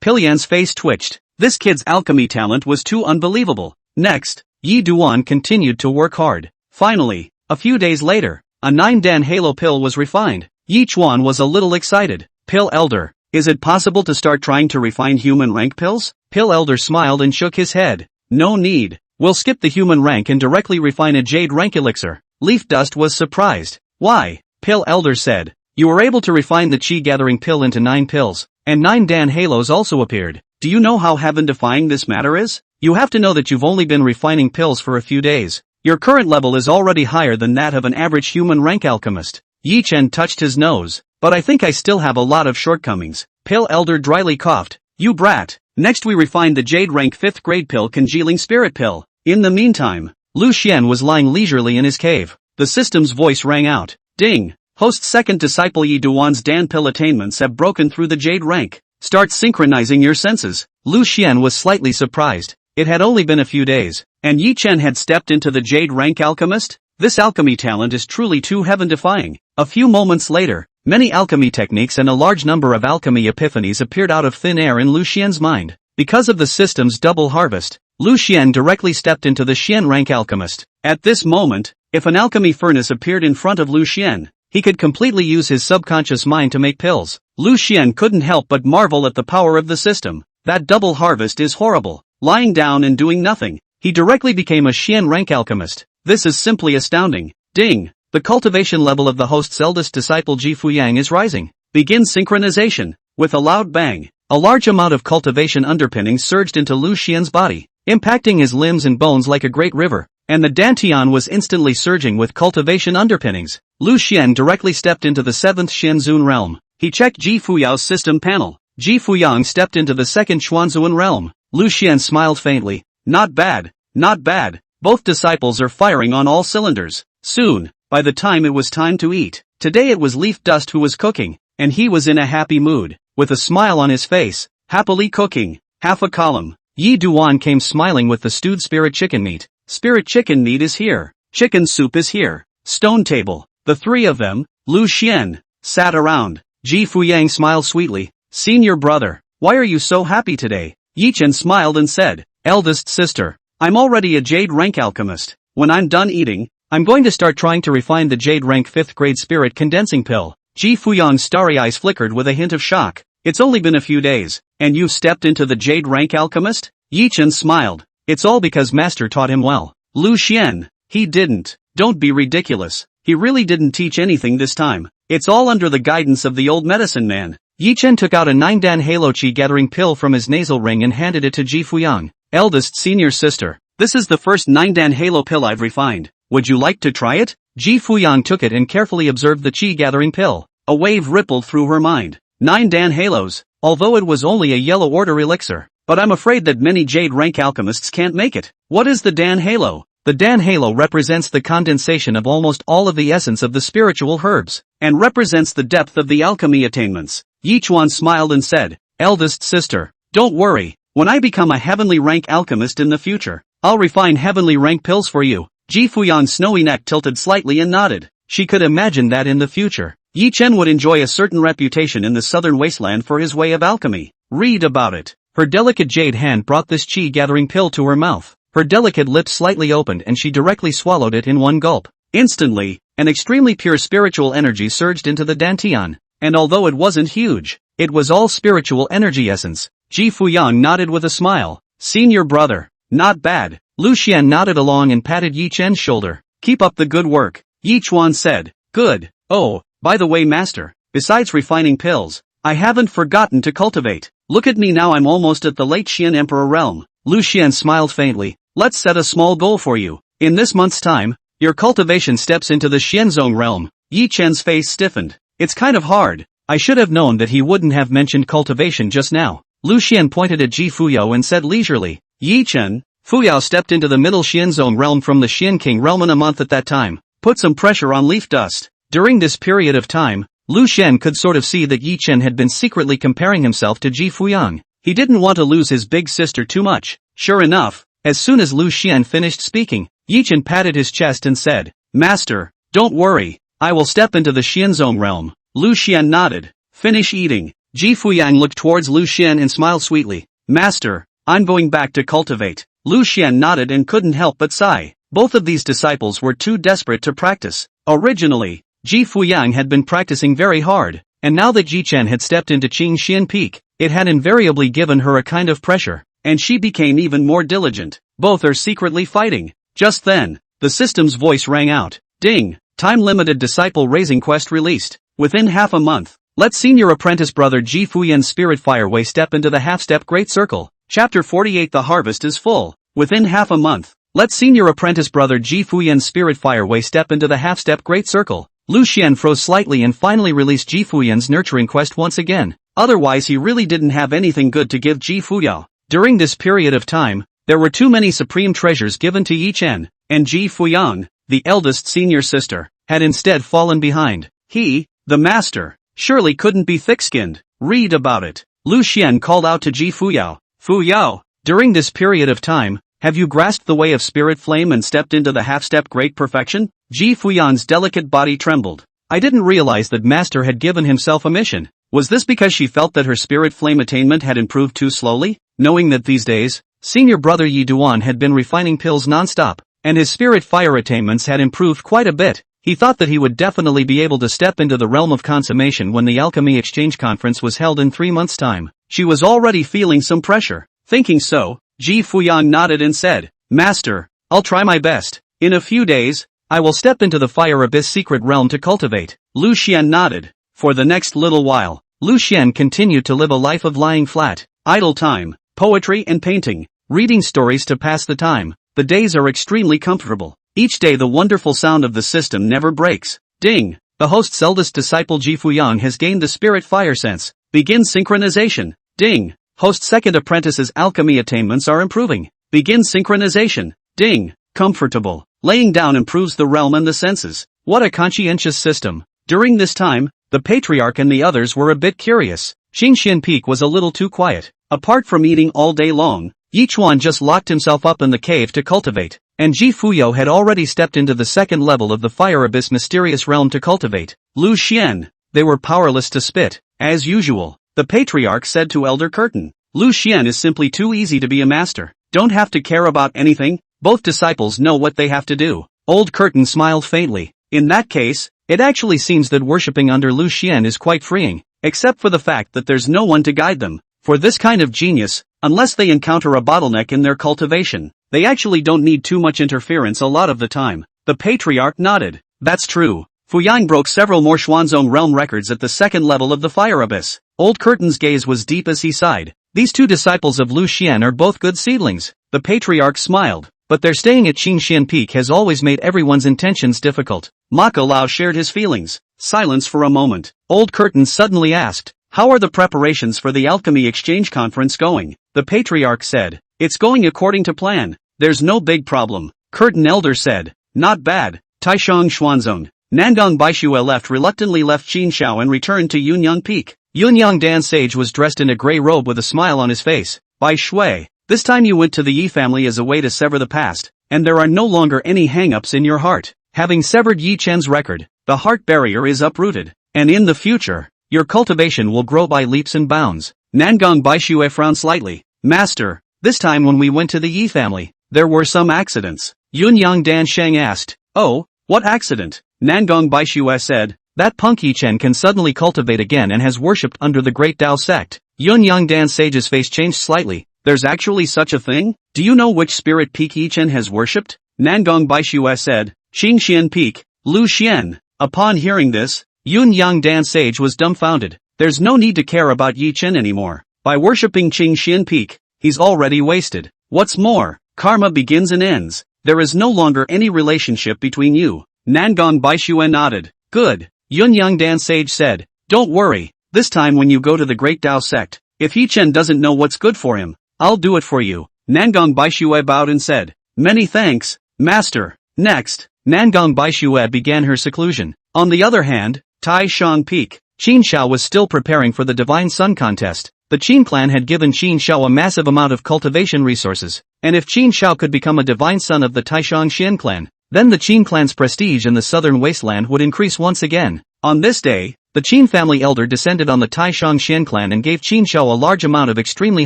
Speaker 1: Pil Yan's face twitched. This kid's alchemy talent was too unbelievable. Next, Yi Duan continued to work hard. Finally, a few days later, a 9 dan halo pill was refined. Yi Chuan was a little excited. Pil Elder, is it possible to start trying to refine human rank pills? Pil Elder smiled and shook his head. No need. We'll skip the human rank and directly refine a jade rank elixir. Leaf Dust was surprised. Why? Pil Elder said. You were able to refine the chi-gathering pill into 9 pills, and 9 dan halos also appeared. Do you know how heaven-defying this matter is? You have to know that you've only been refining pills for a few days. Your current level is already higher than that of an average human rank alchemist. Yi Chen touched his nose. But I think I still have a lot of shortcomings. Pil Elder dryly coughed. You brat. Next we refined the jade rank 5th grade pill congealing spirit pill. In the meantime, Lu Xian was lying leisurely in his cave. The system's voice rang out. Ding! Host's second disciple Yi Duan's dan pill attainments have broken through the jade rank. Start synchronizing your senses. Lu Xian was slightly surprised. It had only been a few days, and Yi Chen had stepped into the jade rank alchemist? This alchemy talent is truly too heaven-defying. A few moments later, many alchemy techniques and a large number of alchemy epiphanies appeared out of thin air in Lu Xian's mind. Because of the system's double harvest, Lu Xian directly stepped into the Xian rank alchemist. At this moment, If an alchemy furnace appeared in front of Lu Xian, he could completely use his subconscious mind to make pills. Lu Xian couldn't help but marvel at the power of the system. That double harvest is horrible. Lying down and doing nothing, he directly became a Xian rank alchemist. This is simply astounding. Ding! The cultivation level of the host's eldest disciple Ji Fuyang is rising. Begin synchronization. With a loud bang, a large amount of cultivation underpinnings surged into Lu Xian's body, impacting his limbs and bones like a great river, and the dantian was instantly surging with cultivation underpinnings. Lu Xian directly stepped into the 7th Xianzun realm. He checked Ji Fuyao's system panel. Ji Fuyang stepped into the 2nd Xuanzuan realm. Lu Xian smiled faintly. Not bad, not bad. Both disciples are firing on all cylinders. Soon, by the time it was time to eat, today it was Leaf Dust who was cooking, and he was in a happy mood, with a smile on his face, happily cooking. Half a column. Yi Duan came smiling with the stewed spirit chicken meat. Spirit chicken meat is here. Chicken soup is here. Stone table. The three of them, Lu Xian, sat around. Ji Fuyang smiled sweetly. Senior brother, why are you so happy today? Yi Chen smiled and said, eldest sister, I'm already a jade rank alchemist. When I'm done eating, I'm going to start trying to refine the jade rank 5th grade spirit condensing pill. Ji Fuyang's starry eyes flickered with a hint of shock. It's only been a few days, and you've stepped into the jade rank alchemist? Yi Chen smiled. It's all because master taught him well. Lu Xian, he didn't. Don't be ridiculous. He really didn't teach anything this time. It's all under the guidance of the old medicine man. Yi Chen took out a 9-dan halo chi gathering pill from his nasal ring and handed it to Ji Fuyang. Eldest senior sister, this is the first 9-dan halo pill I've refined. Would you like to try it? Ji Fuyang took it and carefully observed the chi gathering pill. A wave rippled through her mind. 9-dan halos, although it was only a yellow order elixir. But I'm afraid that many jade rank alchemists can't make it. What is the Dan Halo? The Dan Halo represents the condensation of almost all of the essence of the spiritual herbs, and represents the depth of the alchemy attainments. Yi Chuan smiled and said, eldest sister, don't worry, when I become a heavenly rank alchemist in the future, I'll refine heavenly rank pills for you. Ji Fuyang's snowy neck tilted slightly and nodded. She could imagine that in the future, Yi Chen would enjoy a certain reputation in the southern wasteland for his way of alchemy. Read about it. Her delicate jade hand brought this chi-gathering pill to her mouth. Her delicate lips slightly opened and she directly swallowed it in one gulp. Instantly, an extremely pure spiritual energy surged into the dantian. And although it wasn't huge, it was all spiritual energy essence. Ji Fuyang nodded with a smile. Senior brother, not bad. Lu Xian nodded along and patted Yi Chen's shoulder. Keep up the good work. Yi Chuan said. Good. Oh, by the way master, besides refining pills, I haven't forgotten to cultivate. Look at me now, I'm almost at the late Xian Emperor realm. Lu Xian smiled faintly. Let's set a small goal for you. In this month's time, your cultivation steps into the Xianzong realm. Yi Chen's face stiffened. It's kind of hard. I should have known that he wouldn't have mentioned cultivation just now. Lu Xian pointed at Ji Fuyao and said leisurely. Yi Chen, Fuyao stepped into the middle Xianzong realm from the Xian King realm in a month at that time. Put some pressure on Leaf Dust. During this period of time, Lu Xian could sort of see that Yi Chen had been secretly comparing himself to Ji Fuyang. He didn't want to lose his big sister too much. Sure enough, as soon as Lu Xian finished speaking, Yi Chen patted his chest and said, Master, don't worry, I will step into the Xianzong realm. Lu Xian nodded. Finish eating. Ji Fuyang looked towards Lu Xian and smiled sweetly. Master, I'm going back to cultivate. Lu Xian nodded and couldn't help but sigh. Both of these disciples were too desperate to practice. Originally, Ji Fuyang had been practicing very hard, and now that Ji Chen had stepped into Qingxian Peak, it had invariably given her a kind of pressure, and she became even more diligent. Both are secretly fighting. Just then, the system's voice rang out. Ding! Time-limited disciple raising quest released. Within half a month, let senior apprentice brother Ji Fuyan's spirit fireway step into the half-step great circle. Chapter 48 The harvest is full. Within half a month, let senior apprentice brother Ji Fuyan's spirit fireway step into the half-step great circle. Lu Xian froze slightly and finally released Ji Fuyan's nurturing quest once again. Otherwise he really didn't have anything good to give Ji Fuyao. During this period of time, there were too many supreme treasures given to Yi Chen, and Ji Fuyang, the eldest senior sister, had instead fallen behind. He, the master, surely couldn't be thick-skinned. Read about it. Lu Xian called out to Ji Fuyao. Fuyao, during this period of time, have you grasped the way of spirit flame and stepped into the half-step great perfection? Ji Fuyang's delicate body trembled. I didn't realize that master had given himself a mission. Was this because she felt that her spirit flame attainment had improved too slowly? Knowing that these days, senior brother Yi Duan had been refining pills non-stop, and his spirit fire attainments had improved quite a bit. He thought that he would definitely be able to step into the realm of consummation when the Alchemy Exchange Conference was held in 3 months' time. She was already feeling some pressure. Thinking so, Ji Fuyang nodded and said, "Master, I'll try my best. In a few days, I will step into the Fire Abyss secret realm to cultivate." Lu Xian nodded. For the next little while, Lu Xian continued to live a life of lying flat, idle time, poetry and painting, reading stories to pass the time. The days are extremely comfortable. Each day the wonderful sound of the system never breaks. Ding! The host's eldest disciple Ji Fuyang has gained the spirit fire sense. Begin synchronization. Ding! Host's second apprentice's alchemy attainments are improving. Begin synchronization. Ding! Comfortable. Laying down improves the realm and the senses. What a conscientious system. During this time, the patriarch and the others were a bit curious. Qingxian Peak was a little too quiet. Apart from eating all day long, Yichuan just locked himself up in the cave to cultivate, and Ji Fuyo had already stepped into the second level of the Fire Abyss mysterious realm to cultivate. Lu Xian, they were powerless to spit. As usual, the patriarch said to Elder Curtain, "Lu Xian is simply too easy to be a master. Don't have to care about anything. Both disciples know what they have to do." Old Curtain smiled faintly. In that case, it actually seems that worshipping under Lu Xian is quite freeing, except for the fact that there's no one to guide them. For this kind of genius, unless they encounter a bottleneck in their cultivation, they actually don't need too much interference a lot of the time. The patriarch nodded. That's true. Fuyang broke several more Xuanzong realm records at the second level of the Fire Abyss. Old Curtain's gaze was deep as he sighed. These two disciples of Lu Xian are both good seedlings. The patriarch smiled. But their staying at Qingxian Peak has always made everyone's intentions difficult. Maka Lao shared his feelings. Silence for a moment. Old Curtain suddenly asked, "How are the preparations for the Alchemy Exchange Conference going?" The patriarch said, "It's going according to plan. There's no big problem." Curtain Elder said, "Not bad." Taishang Xuanzong. Nangong Baixue reluctantly left Qinshao and returned to Yunyang Peak. Yunyang Dan Sage was dressed in a grey robe with a smile on his face. "Bai Shui, this time you went to the Yi family as a way to sever the past, and there are no longer any hang-ups in your heart. Having severed Yi Chen's record, the heart barrier is uprooted, and in the future, your cultivation will grow by leaps and bounds." Nangong Baixue frowned slightly. "Master, this time when we went to the Yi family, there were some accidents." Yunyang Dan Sheng asked, "Oh, what accident?" Nangong Baixue said, "That punk Yi Chen can suddenly cultivate again and has worshipped under the Great Tao sect." Yunyang Dan Sage's face changed slightly. "There's actually such a thing? Do you know which spirit peak Yi Chen has worshipped?" Nangong Baixue said, "Qingxian Peak, Lu Xian." Upon hearing this, Yunyang Dan Sage was dumbfounded. There's no need to care about Yi Chen anymore. By worshipping Qingxian Peak, he's already wasted. What's more, karma begins and ends. There is no longer any relationship between you. Nangong Baixue nodded. "Good," Yunyang Dan Sage said. "Don't worry, this time when you go to the Great Tao sect, if Yi Chen doesn't know what's good for him, I'll do it for you." Nangong Baixue bowed and said, "Many thanks, Master." Next, Nangong Baixue began her seclusion. On the other hand, Tai Shang Peak, Qin Shao was still preparing for the Divine Sun contest. The Qin clan had given Qin Shao a massive amount of cultivation resources, and if Qin Shao could become a Divine Son of the Taishang Xian clan, then the Qin clan's prestige in the southern wasteland would increase once again. On this day, the Qin family elder descended on the Taishang Xian clan and gave Qin Shao a large amount of extremely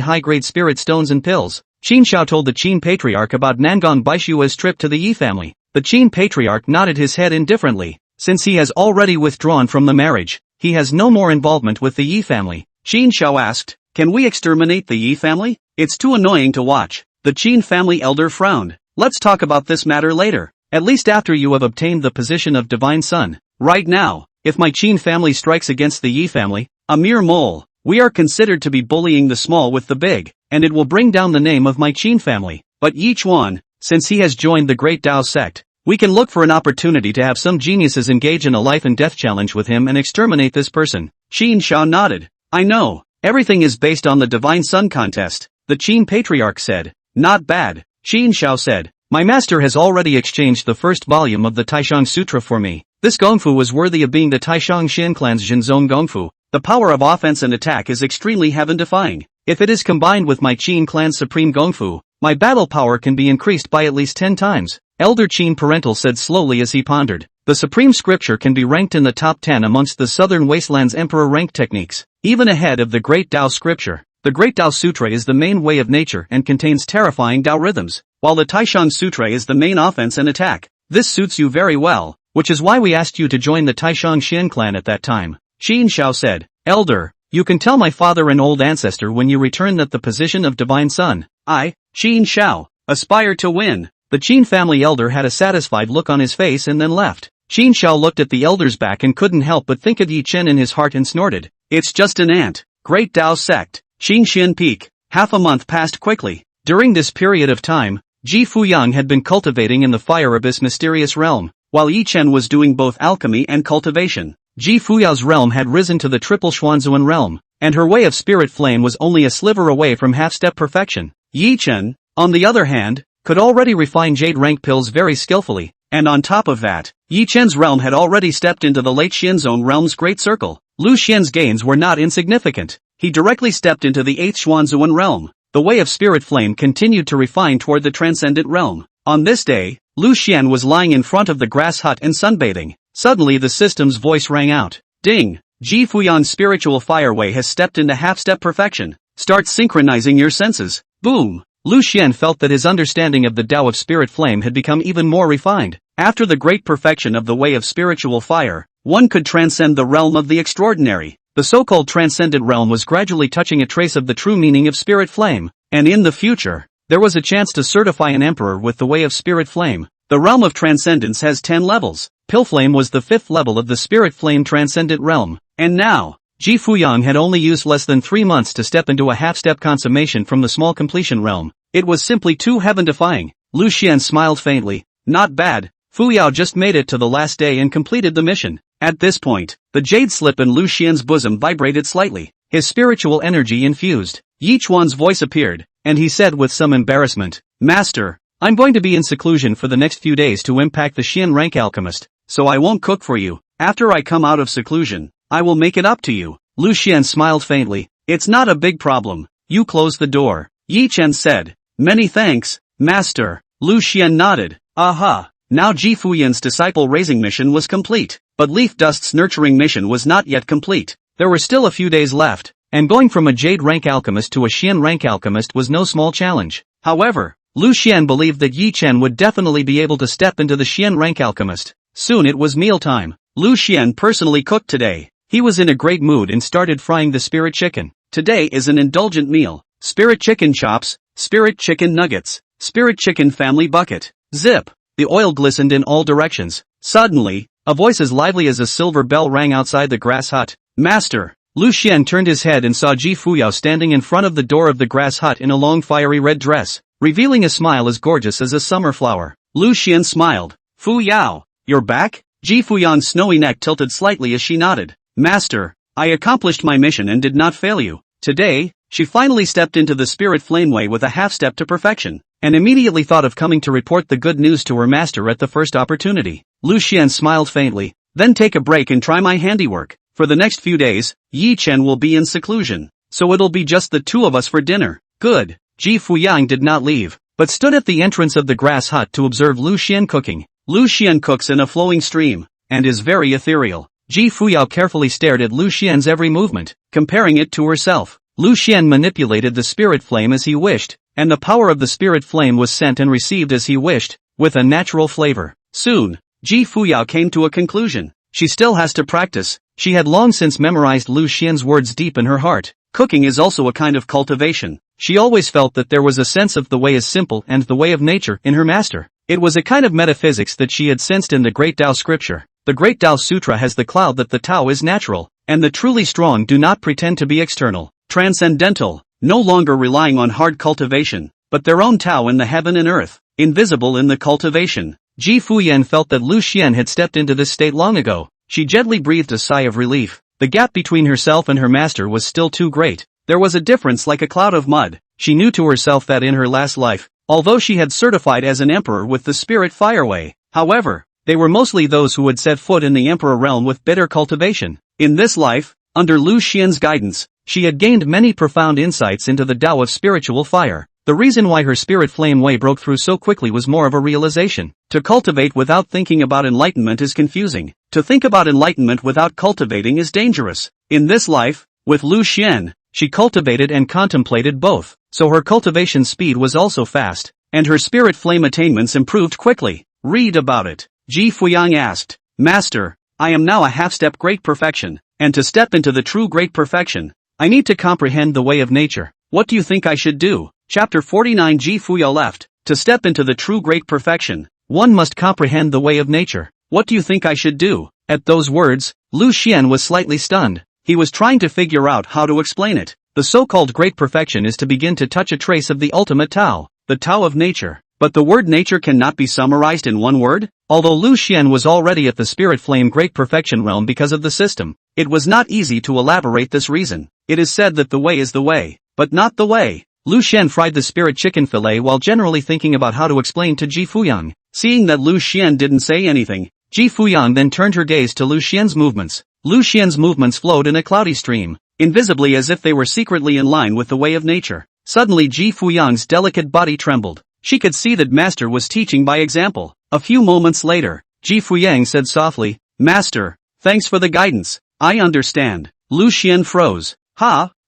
Speaker 1: high-grade spirit stones and pills. Qin Shao told the Qin patriarch about Nangong Baixue's trip to the Yi family. The Qin patriarch nodded his head indifferently. Since he has already withdrawn from the marriage, he has no more involvement with the Yi family. Qin Shao asked, "Can we exterminate the Yi family? It's too annoying to watch." The Qin family elder frowned. "Let's talk about this matter later. At least after you have obtained the position of Divine Son. Right now, if my Qin family strikes against the Yi family, a mere mole, we are considered to be bullying the small with the big, and it will bring down the name of my Qin family. But Yi Chuan, since he has joined the Great Tao sect, we can look for an opportunity to have some geniuses engage in a life and death challenge with him and exterminate this person." Qin Shao nodded. "I know, everything is based on the Divine Sun contest," the Qin patriarch said. "Not bad," Qin Shao said. "My master has already exchanged the first volume of the Taishang Sutra for me. This Gongfu was worthy of being the Taishang Xian clan's Jinzong Gongfu. The power of offense and attack is extremely heaven-defying. If it is combined with my Qin clan's supreme Gongfu, my battle power can be increased by at least 10 times. Elder Qin Parental said slowly as he pondered. The supreme scripture can be ranked in the top 10 amongst the southern wasteland's emperor rank techniques, even ahead of the Great Tao scripture. The Great Tao Sutra is the main way of nature and contains terrifying Tao rhythms. while the Taishan Sutra is the main offense and attack. This suits you very well, which is why we asked you to join the Taishan Xian clan at that time. Qin Shao said, Elder, you can tell my father and old ancestor when you return that the position of divine son, I, Qin Shao, aspire to win. The Qin family elder had a satisfied look on his face and then left. Qin Shao looked at the elder's back and couldn't help but think of Yi Chen in his heart and snorted. It's just an ant. Great Tao sect. Qingxian Peak. Half a month passed quickly. During this period of time, Ji Fuyang had been cultivating in the fire abyss mysterious realm, while Yi Chen was doing both alchemy and cultivation. Ji Fuyao's realm had risen to the triple Xuanzuan realm, and her way of spirit flame was only a sliver away from half-step perfection. Yi Chen, on the other hand, could already refine jade rank pills very skillfully, and on top of that, Yi Chen's realm had already stepped into the late Xianzone realm's great circle. Lu Xian's gains were not insignificant. He directly stepped into the 8th Xuanzuan realm. The way of spirit flame continued to refine toward the transcendent realm. On this day, Lu Xian was lying in front of the grass hut and sunbathing. Suddenly the system's voice rang out. Ding! Ji Fuyang's spiritual fireway has stepped into half-step perfection. Start synchronizing your senses. Boom! Lu Xian felt that his understanding of the Tao of spirit flame had become even more refined. After the great perfection of the way of spiritual fire, one could transcend the realm of the extraordinary. The so-called transcendent realm was gradually touching a trace of the true meaning of spirit flame, and in the future, there was a chance to certify an emperor with the way of spirit flame. The realm of transcendence has 10 levels. Pillflame was the 5th level of the spirit flame transcendent realm, and now, Ji Fuyang had only used less than 3 months to step into a half-step consummation from the small completion realm. It was simply too heaven-defying. Lu Xian smiled faintly. Not bad. Fuyao just made it to the last day and completed the mission. At this point, the jade slip in Lu Xian's bosom vibrated slightly. His spiritual energy infused. Yi Chuan's voice appeared, and he said with some embarrassment, Master, I'm going to be in seclusion for the next few days to impact the Xian rank alchemist, so I won't cook for you. After I come out of seclusion, I will make it up to you. Lu Xian smiled faintly. It's not a big problem. You close the door. Yi Chen said. Many thanks, Master. Lu Xian nodded. Aha. Now Ji Fuyang's disciple raising mission was complete, but Leaf Dust's nurturing mission was not yet complete. There were still a few days left, and going from a Jade rank alchemist to a Xian rank alchemist was no small challenge. However, Lu Xian believed that Yi Chen would definitely be able to step into the Xian rank alchemist. Soon it was mealtime. Lu Xian personally cooked today. He was in a great mood and started frying the spirit chicken. Today is an indulgent meal. Spirit chicken chops, spirit chicken nuggets, spirit chicken family bucket. Zip! The oil glistened in all directions. Suddenly, a voice as lively as a silver bell rang outside the grass hut. Master! Lu Xian turned his head and saw Ji Fuyao standing in front of the door of the grass hut in a long fiery red dress, revealing a smile as gorgeous as a summer flower. Lu Xian smiled. Fuyao, you're back? Ji Fuyang's snowy neck tilted slightly as she nodded. Master, I accomplished my mission and did not fail you. Today, she finally stepped into the spirit flameway with a half-step to perfection, and immediately thought of coming to report the good news to her master at the first opportunity. Lu Xian smiled faintly. Then take a break and try my handiwork. For the next few days, Yi Chen will be in seclusion, so it'll be just the two of us for dinner. Good. Ji Fuyang did not leave, but stood at the entrance of the grass hut to observe Lu Xian cooking. Lu Xian cooks in a flowing stream, and is very ethereal. Ji Fuyao carefully stared at Lu Xian's every movement, comparing it to herself. Lu Xian manipulated the spirit flame as he wished, and the power of the spirit flame was sent and received as he wished, with a natural flavor. Soon, Ji Fuyao came to a conclusion. She still has to practice. She had long since memorized Lu Xian's words deep in her heart. Cooking is also a kind of cultivation. She always felt that there was a sense of the way is simple and the way of nature in her master. It was a kind of metaphysics that she had sensed in the Great Tao scripture. The Great Tao Sutra has the cloud that the Tao is natural, and the truly strong do not pretend to be external, transcendental, no longer relying on hard cultivation, but their own Tao in the heaven and earth, invisible in the cultivation. Ji Fuyan felt that Lu Xian had stepped into this state long ago. She gently breathed a sigh of relief. The gap between herself and her master was still too great. There was a difference like a cloud of mud. She knew to herself that in her last life, although she had certified as an emperor with the spirit fireway, however, they were mostly those who had set foot in the emperor realm with bitter cultivation. In this life, under Lu Xian's guidance, she had gained many profound insights into the Tao of spiritual fire. The reason why her spirit flame way broke through so quickly was more of a realization. To cultivate without thinking about enlightenment is confusing. To think about enlightenment without cultivating is dangerous. In this life, with Lu Xian, she cultivated and contemplated both, so her cultivation speed was also fast. and her spirit flame attainments improved quickly. Read about it. Ji Fuyang asked. Master, I am now a half-step great perfection, and to step into the true great perfection, I need to comprehend the way of nature. What do you think I should do? Chapter 49. Ji Fuyao left. To step into the true great perfection, one must comprehend the way of nature. What do you think I should do? At those words, Lu Xian was slightly stunned. He was trying to figure out how to explain it. The so-called great perfection is to begin to touch a trace of the ultimate Tao, the Tao of nature. But the word nature cannot be summarized in one word? Although Lu Xian was already at the spirit flame great perfection realm because of the system, it was not easy to elaborate this reason. It is said that the way is the way, but not the way. Lu Xian fried the spirit chicken fillet while generally thinking about how to explain to Ji Fuyang. Seeing that Lu Xian didn't say anything, Ji Fuyang then turned her gaze to Lu Xian's movements. Lu Xian's movements flowed in a cloudy stream, invisibly as if they were secretly in line with the way of nature. Suddenly Ji Fuyang's delicate body trembled. She could see that Master was teaching by example. A few moments later, Ji Fuyang said softly, Master, thanks for the guidance. I understand. Lu Xian froze.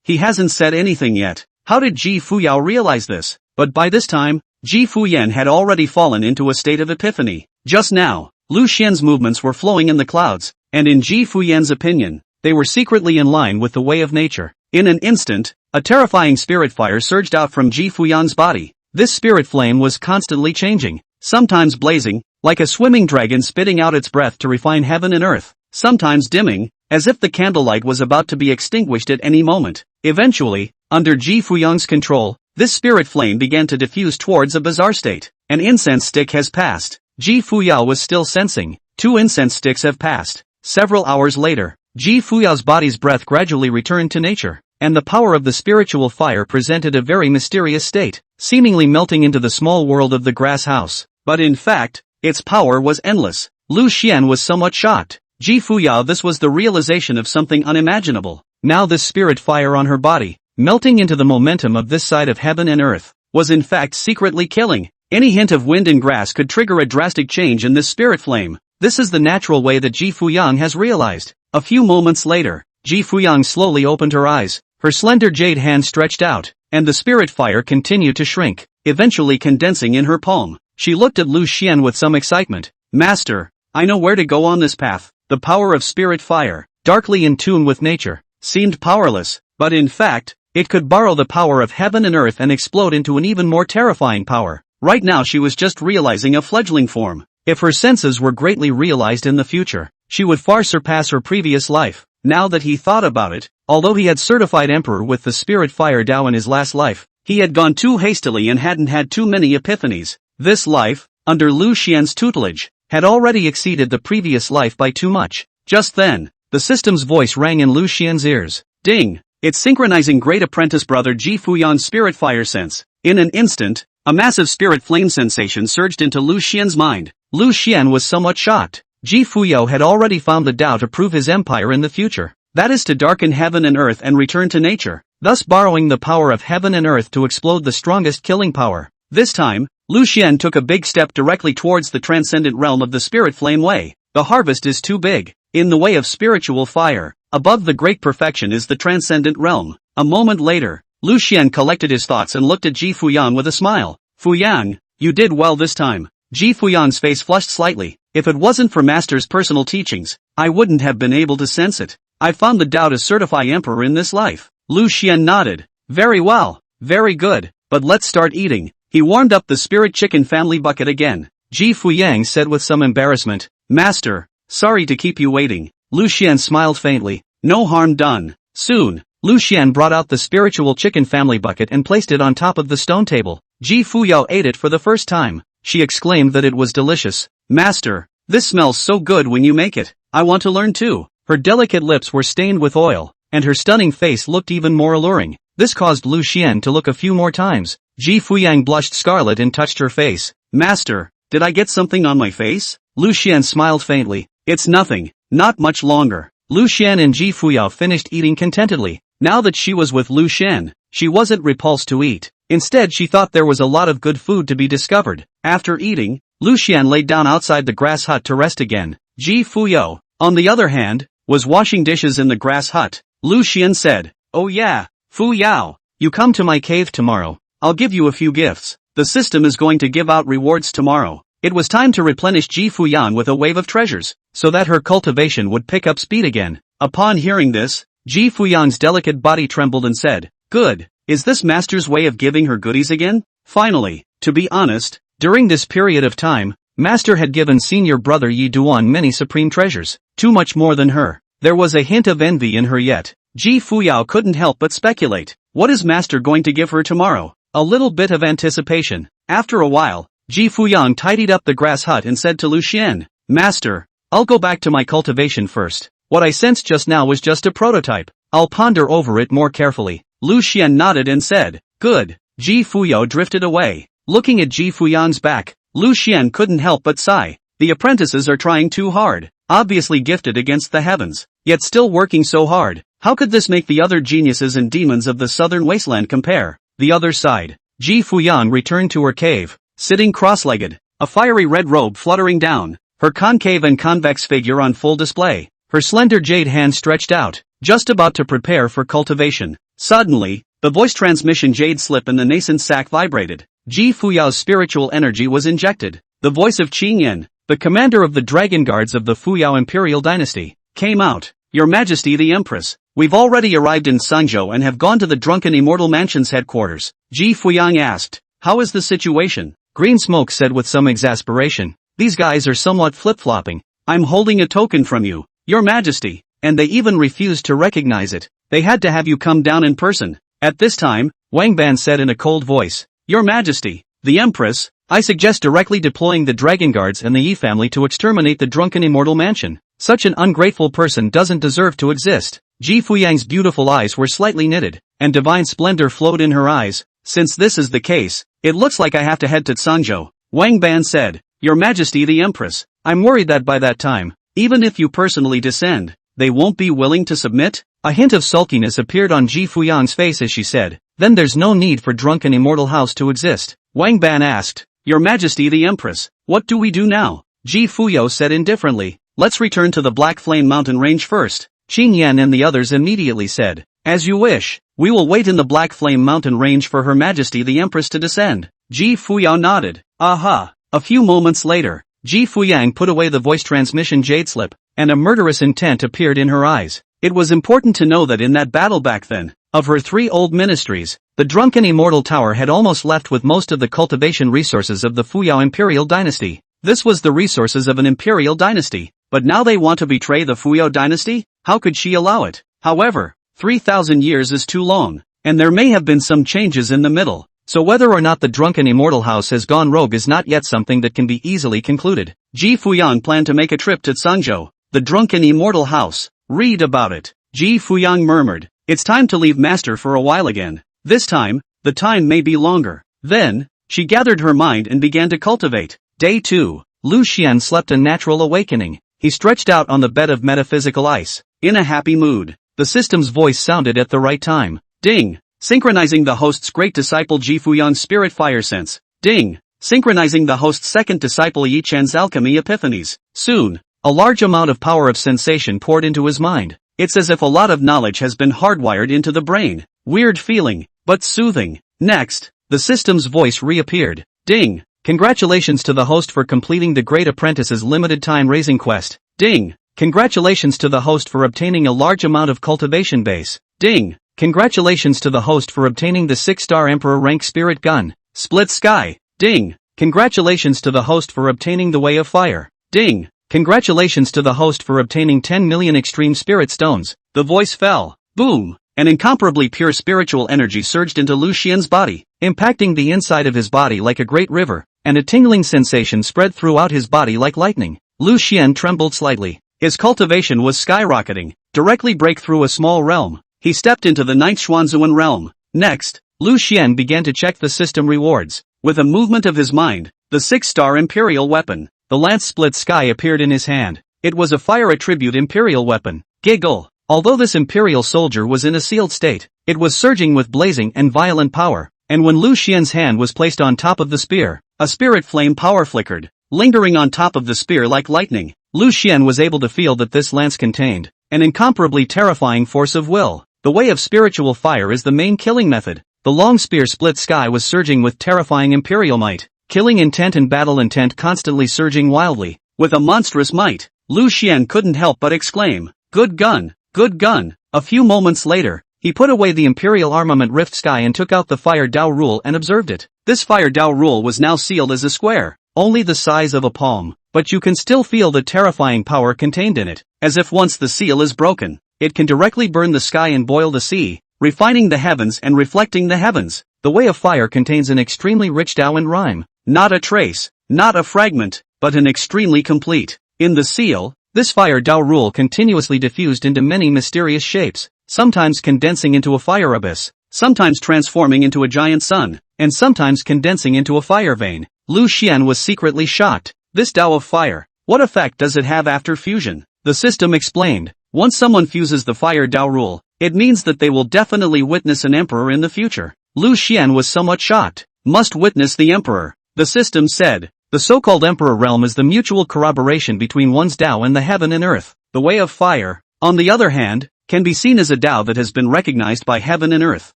Speaker 1: He hasn't said anything yet. How did Ji Fuyao realize this? But by this time, Ji Fuyan had already fallen into a state of epiphany. Just now, Lu Xian's movements were flowing in the clouds, and in Ji Fuyan's opinion, they were secretly in line with the way of nature. In an instant, a terrifying spirit fire surged out from Ji Fuyan's body. This spirit flame was constantly changing, sometimes blazing, like a swimming dragon spitting out its breath to refine heaven and earth, sometimes dimming, as if the candlelight was about to be extinguished at any moment. Eventually, under Ji Fuyang's control, this spirit flame began to diffuse towards a bizarre state. An incense stick has passed. Ji Fuyao was still sensing. 2 incense sticks have passed. Several hours later, Ji Fuyao's body's breath gradually returned to nature, and the power of the spiritual fire presented a very mysterious state, seemingly melting into the small world of the grass house. But in fact, its power was endless. Lu Xian was somewhat shocked. Ji Fuyao, this was the realization of something unimaginable. Now this spirit fire on her body, melting into the momentum of this side of heaven and earth, was in fact secretly killing. Any hint of wind and grass could trigger a drastic change in this spirit flame. This is the natural way that Ji Fuyang has realized. A few moments later, Ji Fuyang slowly opened her eyes, her slender jade hand stretched out, and the spirit fire continued to shrink, eventually condensing in her palm. She looked at Lu Xian with some excitement. Master, I know where to go on this path. The power of spirit fire, darkly in tune with nature, seemed powerless, but in fact, it could borrow the power of heaven and earth and explode into an even more terrifying power. Right now she was just realizing a fledgling form. If her senses were greatly realized in the future, she would far surpass her previous life. Now that he thought about it, although he had certified emperor with the spirit fire Dao in his last life, he had gone too hastily and hadn't had too many epiphanies. This life, under Lu Xian's tutelage, had already exceeded the previous life by too much. Just then, the system's voice rang in Lu Xian's ears. Ding! It's synchronizing great apprentice brother Ji Fuyan's spirit fire sense. In an instant, a massive spirit flame sensation surged into Lu Xian's mind. Lu Xian was somewhat shocked. Ji Fuyao had already found the Tao to prove his empire in the future. That is to darken heaven and earth and return to nature, thus borrowing the power of heaven and earth to explode the strongest killing power. This time, Lu Xian took a big step directly towards the transcendent realm of the spirit flame way. The harvest is too big. In the way of spiritual fire, above the great perfection is the transcendent realm. A moment later, Lu Xian collected his thoughts and looked at Ji Fuyang with a smile. Fuyang, you did well this time. Ji Fuyang's face flushed slightly. If it wasn't for Master's personal teachings, I wouldn't have been able to sense it. I found the Tao to certify emperor in this life. Lu Xian nodded. Very well, very good, but let's start eating. He warmed up the spirit chicken family bucket again. Ji Fuyang said with some embarrassment. Master, sorry to keep you waiting. Lu Xian smiled faintly. No harm done. Soon, Lu Xian brought out the spiritual chicken family bucket and placed it on top of the stone table. Ji Fuyao ate it for the first time. She exclaimed that it was delicious. Master, this smells so good when you make it. I want to learn too. Her delicate lips were stained with oil, and her stunning face looked even more alluring. This caused Lu Xian to look a few more times. Ji Fuyang blushed scarlet and touched her face. Master, did I get something on my face? Lu Xian smiled faintly. It's nothing, not much longer. Lu Xian and Ji Fuyao finished eating contentedly. Now that she was with Lu Xian, she wasn't repulsed to eat. Instead she thought there was a lot of good food to be discovered. After eating, Lu Xian laid down outside the grass hut to rest again. Ji Fuyao, on the other hand, was washing dishes in the grass hut. Lu Xian said, Oh yeah, Fuyao, you come to my cave tomorrow. I'll give you a few gifts. the system is going to give out rewards tomorrow. It was time to replenish Ji Fuyang with a wave of treasures, so that her cultivation would pick up speed again. Upon hearing this, Ji Fuyang's delicate body trembled and said, "Good, is this master's way of giving her goodies again?" Finally, to be honest, during this period of time, Master had given senior brother Yi Duan many supreme treasures, too much more than her. There was a hint of envy in her yet. Ji Fuyao couldn't help but speculate, what is Master going to give her tomorrow? A little bit of anticipation. After a while, Ji Fuyang tidied up the grass hut and said to Lu Xian, "Master, I'll go back to my cultivation first. What I sensed just now was just a prototype. I'll ponder over it more carefully." Lu Xian nodded and said, "Good." Ji Fuyao drifted away. Looking at Ji Fuyang's back, Lu Xian couldn't help but sigh. The apprentices are trying too hard, obviously gifted against the heavens, yet still working so hard. How could this make the other geniuses and demons of the southern wasteland compare? The other side. Ji Fuyang returned to her cave, sitting cross-legged, a fiery red robe fluttering down, her concave and convex figure on full display, her slender jade hand stretched out, just about to prepare for cultivation. Suddenly, the voice transmission jade slip in the nascent sac vibrated. Ji Fuyao's spiritual energy was injected. The voice of Qing Yin, the commander of the dragon guards of the Fuyao Imperial dynasty, came out. "Your Majesty the Empress, we've already arrived in Sangzhou and have gone to the Drunken Immortal Mansion's headquarters." Ji Fuyang asked, "How is the situation?" Green Smoke said with some exasperation, "These guys are somewhat flip-flopping. I'm holding a token from you, Your Majesty, and they even refused to recognize it. They had to have you come down in person." At this time, Wang Ban said in a cold voice, "Your Majesty, the Empress, I suggest directly deploying the Dragon Guards and the Yi family to exterminate the Drunken Immortal Mansion. Such an ungrateful person doesn't deserve to exist." Ji Fuyang's beautiful eyes were slightly knitted, and divine splendor flowed in her eyes. "Since this is the case, it looks like I have to head to Sangzhou." Wang Ban said, "Your Majesty the Empress, I'm worried that by that time, even if you personally descend, they won't be willing to submit." A hint of sulkiness appeared on Ji Fuyang's face as she said, "Then there's no need for Drunken Immortal House to exist." Wang Ban asked, "Your Majesty the Empress, what do we do now?" Ji Fuyao said indifferently, "Let's return to the Black Flame Mountain range first." Qing Yan and the others immediately said, "As you wish, we will wait in the Black Flame Mountain range for Her Majesty the Empress to descend." Ji Fuyao nodded. "Aha." A few moments later, Ji Fuyang put away the voice transmission jade slip, and a murderous intent appeared in her eyes. It was important to know that in that battle back then, of her 3 old ministries, the Drunken Immortal Tower had almost left with most of the cultivation resources of the Fuyao Imperial dynasty. This was the resources of an imperial dynasty, but now they want to betray the Fuyao dynasty? How could she allow it? However, 3,000 years is too long, and there may have been some changes in the middle, so whether or not the Drunken Immortal House has gone rogue is not yet something that can be easily concluded. Ji Fuyang planned to make a trip to Sangzhou, the Drunken Immortal House. Read about it. Ji Fuyang murmured, "It's time to leave Master for a while again. This time, the time may be longer." Then, she gathered her mind and began to cultivate. Day 2. Lu Xian slept a natural awakening. He stretched out on the bed of metaphysical ice, in a happy mood. The system's voice sounded at the right time. Ding! Synchronizing the host's great disciple Ji Fuyang's spirit fire sense. Ding! Synchronizing the host's second disciple Yi Chen's alchemy epiphanies. Soon, a large amount of power of sensation poured into his mind. It's as if a lot of knowledge has been hardwired into the brain. Weird feeling, but soothing. Next, the system's voice reappeared. Ding! Congratulations to the host for completing the Great Apprentice's limited time raising quest. Ding! Congratulations to the host for obtaining a large amount of cultivation base. Ding! Congratulations to the host for obtaining the 6-star Emperor rank spirit gun. Split sky. Ding! Congratulations to the host for obtaining the Way of Fire. Ding! Congratulations to the host for obtaining 10 million extreme spirit stones. The voice fell. Boom! An incomparably pure spiritual energy surged into Lu Xian's body, impacting the inside of his body like a great river, and a tingling sensation spread throughout his body like lightning. Lu Xian trembled slightly. His cultivation was skyrocketing. Directly break through a small realm. He stepped into the 9th Xuanzuan realm. Next, Lu Xian began to check the system rewards. With a movement of his mind, the 6-star Imperial weapon, the Lance Split Sky, appeared in his hand. It was a fire attribute Imperial weapon. Giggle. Although this Imperial soldier was in a sealed state, it was surging with blazing and violent power, and when Lu Xian's hand was placed on top of the spear, a spirit flame power flickered, lingering on top of the spear like lightning. Lu Xian was able to feel that this lance contained an incomparably terrifying force of will. The way of spiritual fire is the main killing method. The long spear split sky was surging with terrifying imperial might, killing intent and battle intent constantly surging wildly. With a monstrous might, Lu Xian couldn't help but exclaim, "Good gun, good gun." A few moments later, he put away the Imperial Armament Rift Sky and took out the Fire Dao Rule and observed it. This Fire Dao Rule was now sealed as a square, only the size of a palm, but you can still feel the terrifying power contained in it, as if once the seal is broken, it can directly burn the sky and boil the sea, refining the heavens and reflecting the heavens. The Way of Fire contains an extremely rich Dao and rhyme, not a trace, not a fragment, but an extremely complete. In the seal, this Fire Dao Rule continuously diffused into many mysterious shapes, sometimes condensing into a fire abyss, sometimes transforming into a giant sun, and sometimes condensing into a fire vein. Lu Xian was secretly shocked. This Dao of Fire, what effect does it have after fusion? The system explained, once someone fuses the Fire Dao Rule, it means that they will definitely witness an emperor in the future. Lu Xian was somewhat shocked. Must witness the emperor. The system said, the so-called emperor realm is the mutual corroboration between one's Dao and the heaven and earth. The Way of Fire, on the other hand, can be seen as a Dao that has been recognized by heaven and earth.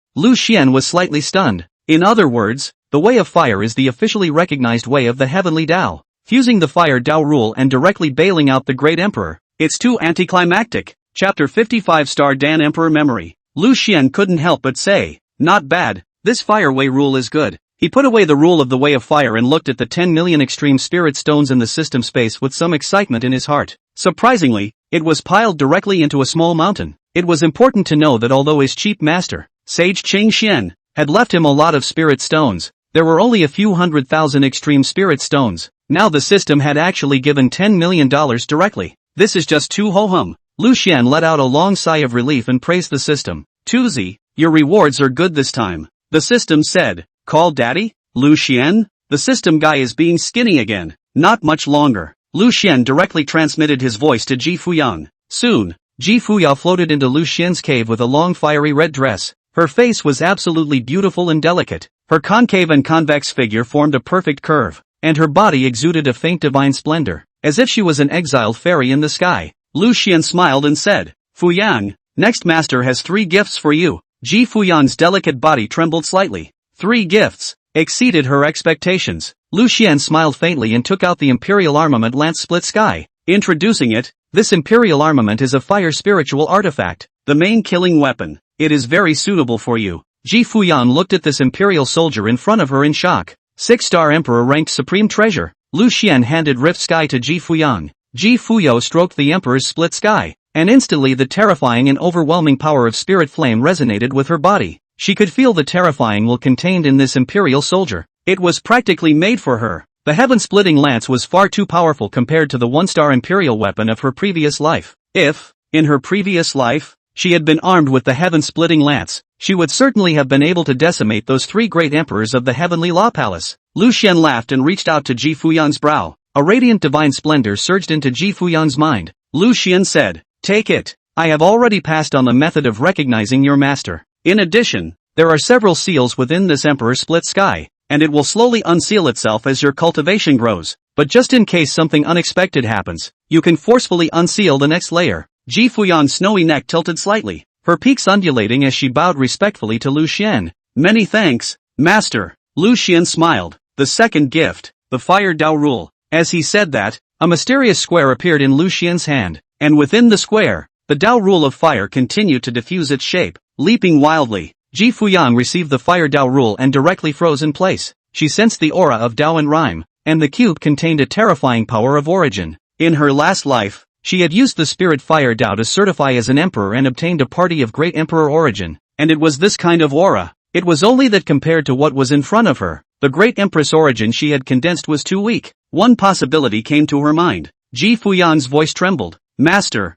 Speaker 1: Lu Xian was slightly stunned. In other words, the Way of Fire is the officially recognized way of the heavenly Dao. Fusing the Fire Dao Rule and directly bailing out the great emperor, it's too anticlimactic. Chapter 55 Star Dan Emperor Memory. Lu Xian couldn't help but say, not bad, this Fire Way rule is good. He put away the rule of the Way of Fire and looked at the 10 million extreme spirit stones in the system space with some excitement in his heart. Surprisingly, it was piled directly into a small mountain. It was important to know that although his chief master, Sage Cheng Xian, had left him a lot of spirit stones, there were only a few 100,000 extreme spirit stones. Now the system had actually given $10 million directly. This is just too ho-hum. Lu Xian let out a long sigh of relief and praised the system. Tuzi, your rewards are good this time. The system said, call daddy? Lu Xian? The system guy is being skinny again. Not much longer. Lu Xian directly transmitted his voice to Ji Fuyang. Soon, Ji Fuya floated into Lu Xian's cave with a long fiery red dress. Her face was absolutely beautiful and delicate. Her concave and convex figure formed a perfect curve, and her body exuded a faint divine splendor, as if she was an exiled fairy in the sky. Lu Xian smiled and said, Fuyang, next master has 3 gifts for you. Ji Fuyang's delicate body trembled slightly. 3 gifts exceeded her expectations. Lu Xian smiled faintly and took out the Imperial Armament Lance Split Sky. Introducing it, this Imperial Armament is a fire spiritual artifact, the main killing weapon. It is very suitable for you. Ji Fuyang looked at this Imperial soldier in front of her in shock. 6-star Emperor ranked Supreme Treasure. Lu Xian handed Rift Sky to Ji Fuyang. Ji Fuyo stroked the Emperor's Split Sky, and instantly the terrifying and overwhelming power of Spirit Flame resonated with her body. She could feel the terrifying will contained in this Imperial soldier. It was practically made for her. The heaven-splitting lance was far too powerful compared to the 1-star Imperial weapon of her previous life. If, in her previous life, she had been armed with the heaven-splitting lance, she would certainly have been able to decimate those 3 great emperors of the heavenly law palace. Lu Xian laughed and reached out to Ji Fuyang's brow. A radiant divine splendor surged into Ji Fuyang's mind. Lu Xian said, take it. I have already passed on the method of recognizing your master. In addition, there are several seals within this Emperor's Split Sky, and it will slowly unseal itself as your cultivation grows. But just in case something unexpected happens, you can forcefully unseal the next layer. Ji Fuyang's snowy neck tilted slightly, her peaks undulating as she bowed respectfully to Lu Xian. Many thanks, master. Lu Xian smiled. The second gift, the Fire Dao Rule. As he said that, a mysterious square appeared in Lu Xian's hand, and within the square, the Dao Rule of Fire continued to diffuse its shape, leaping wildly. Ji Fuyang received the Fire Dao Rule and directly froze in place. She sensed the aura of Dao and rhyme, and the cube contained a terrifying power of origin. In her last life, she had used the Spirit Fire Dao to certify as an emperor and obtained a party of great emperor origin, and it was this kind of aura. It was only that compared to what was in front of her, the great empress origin she had condensed was too weak. One possibility came to her mind. Ji Fuyang's voice trembled. Master,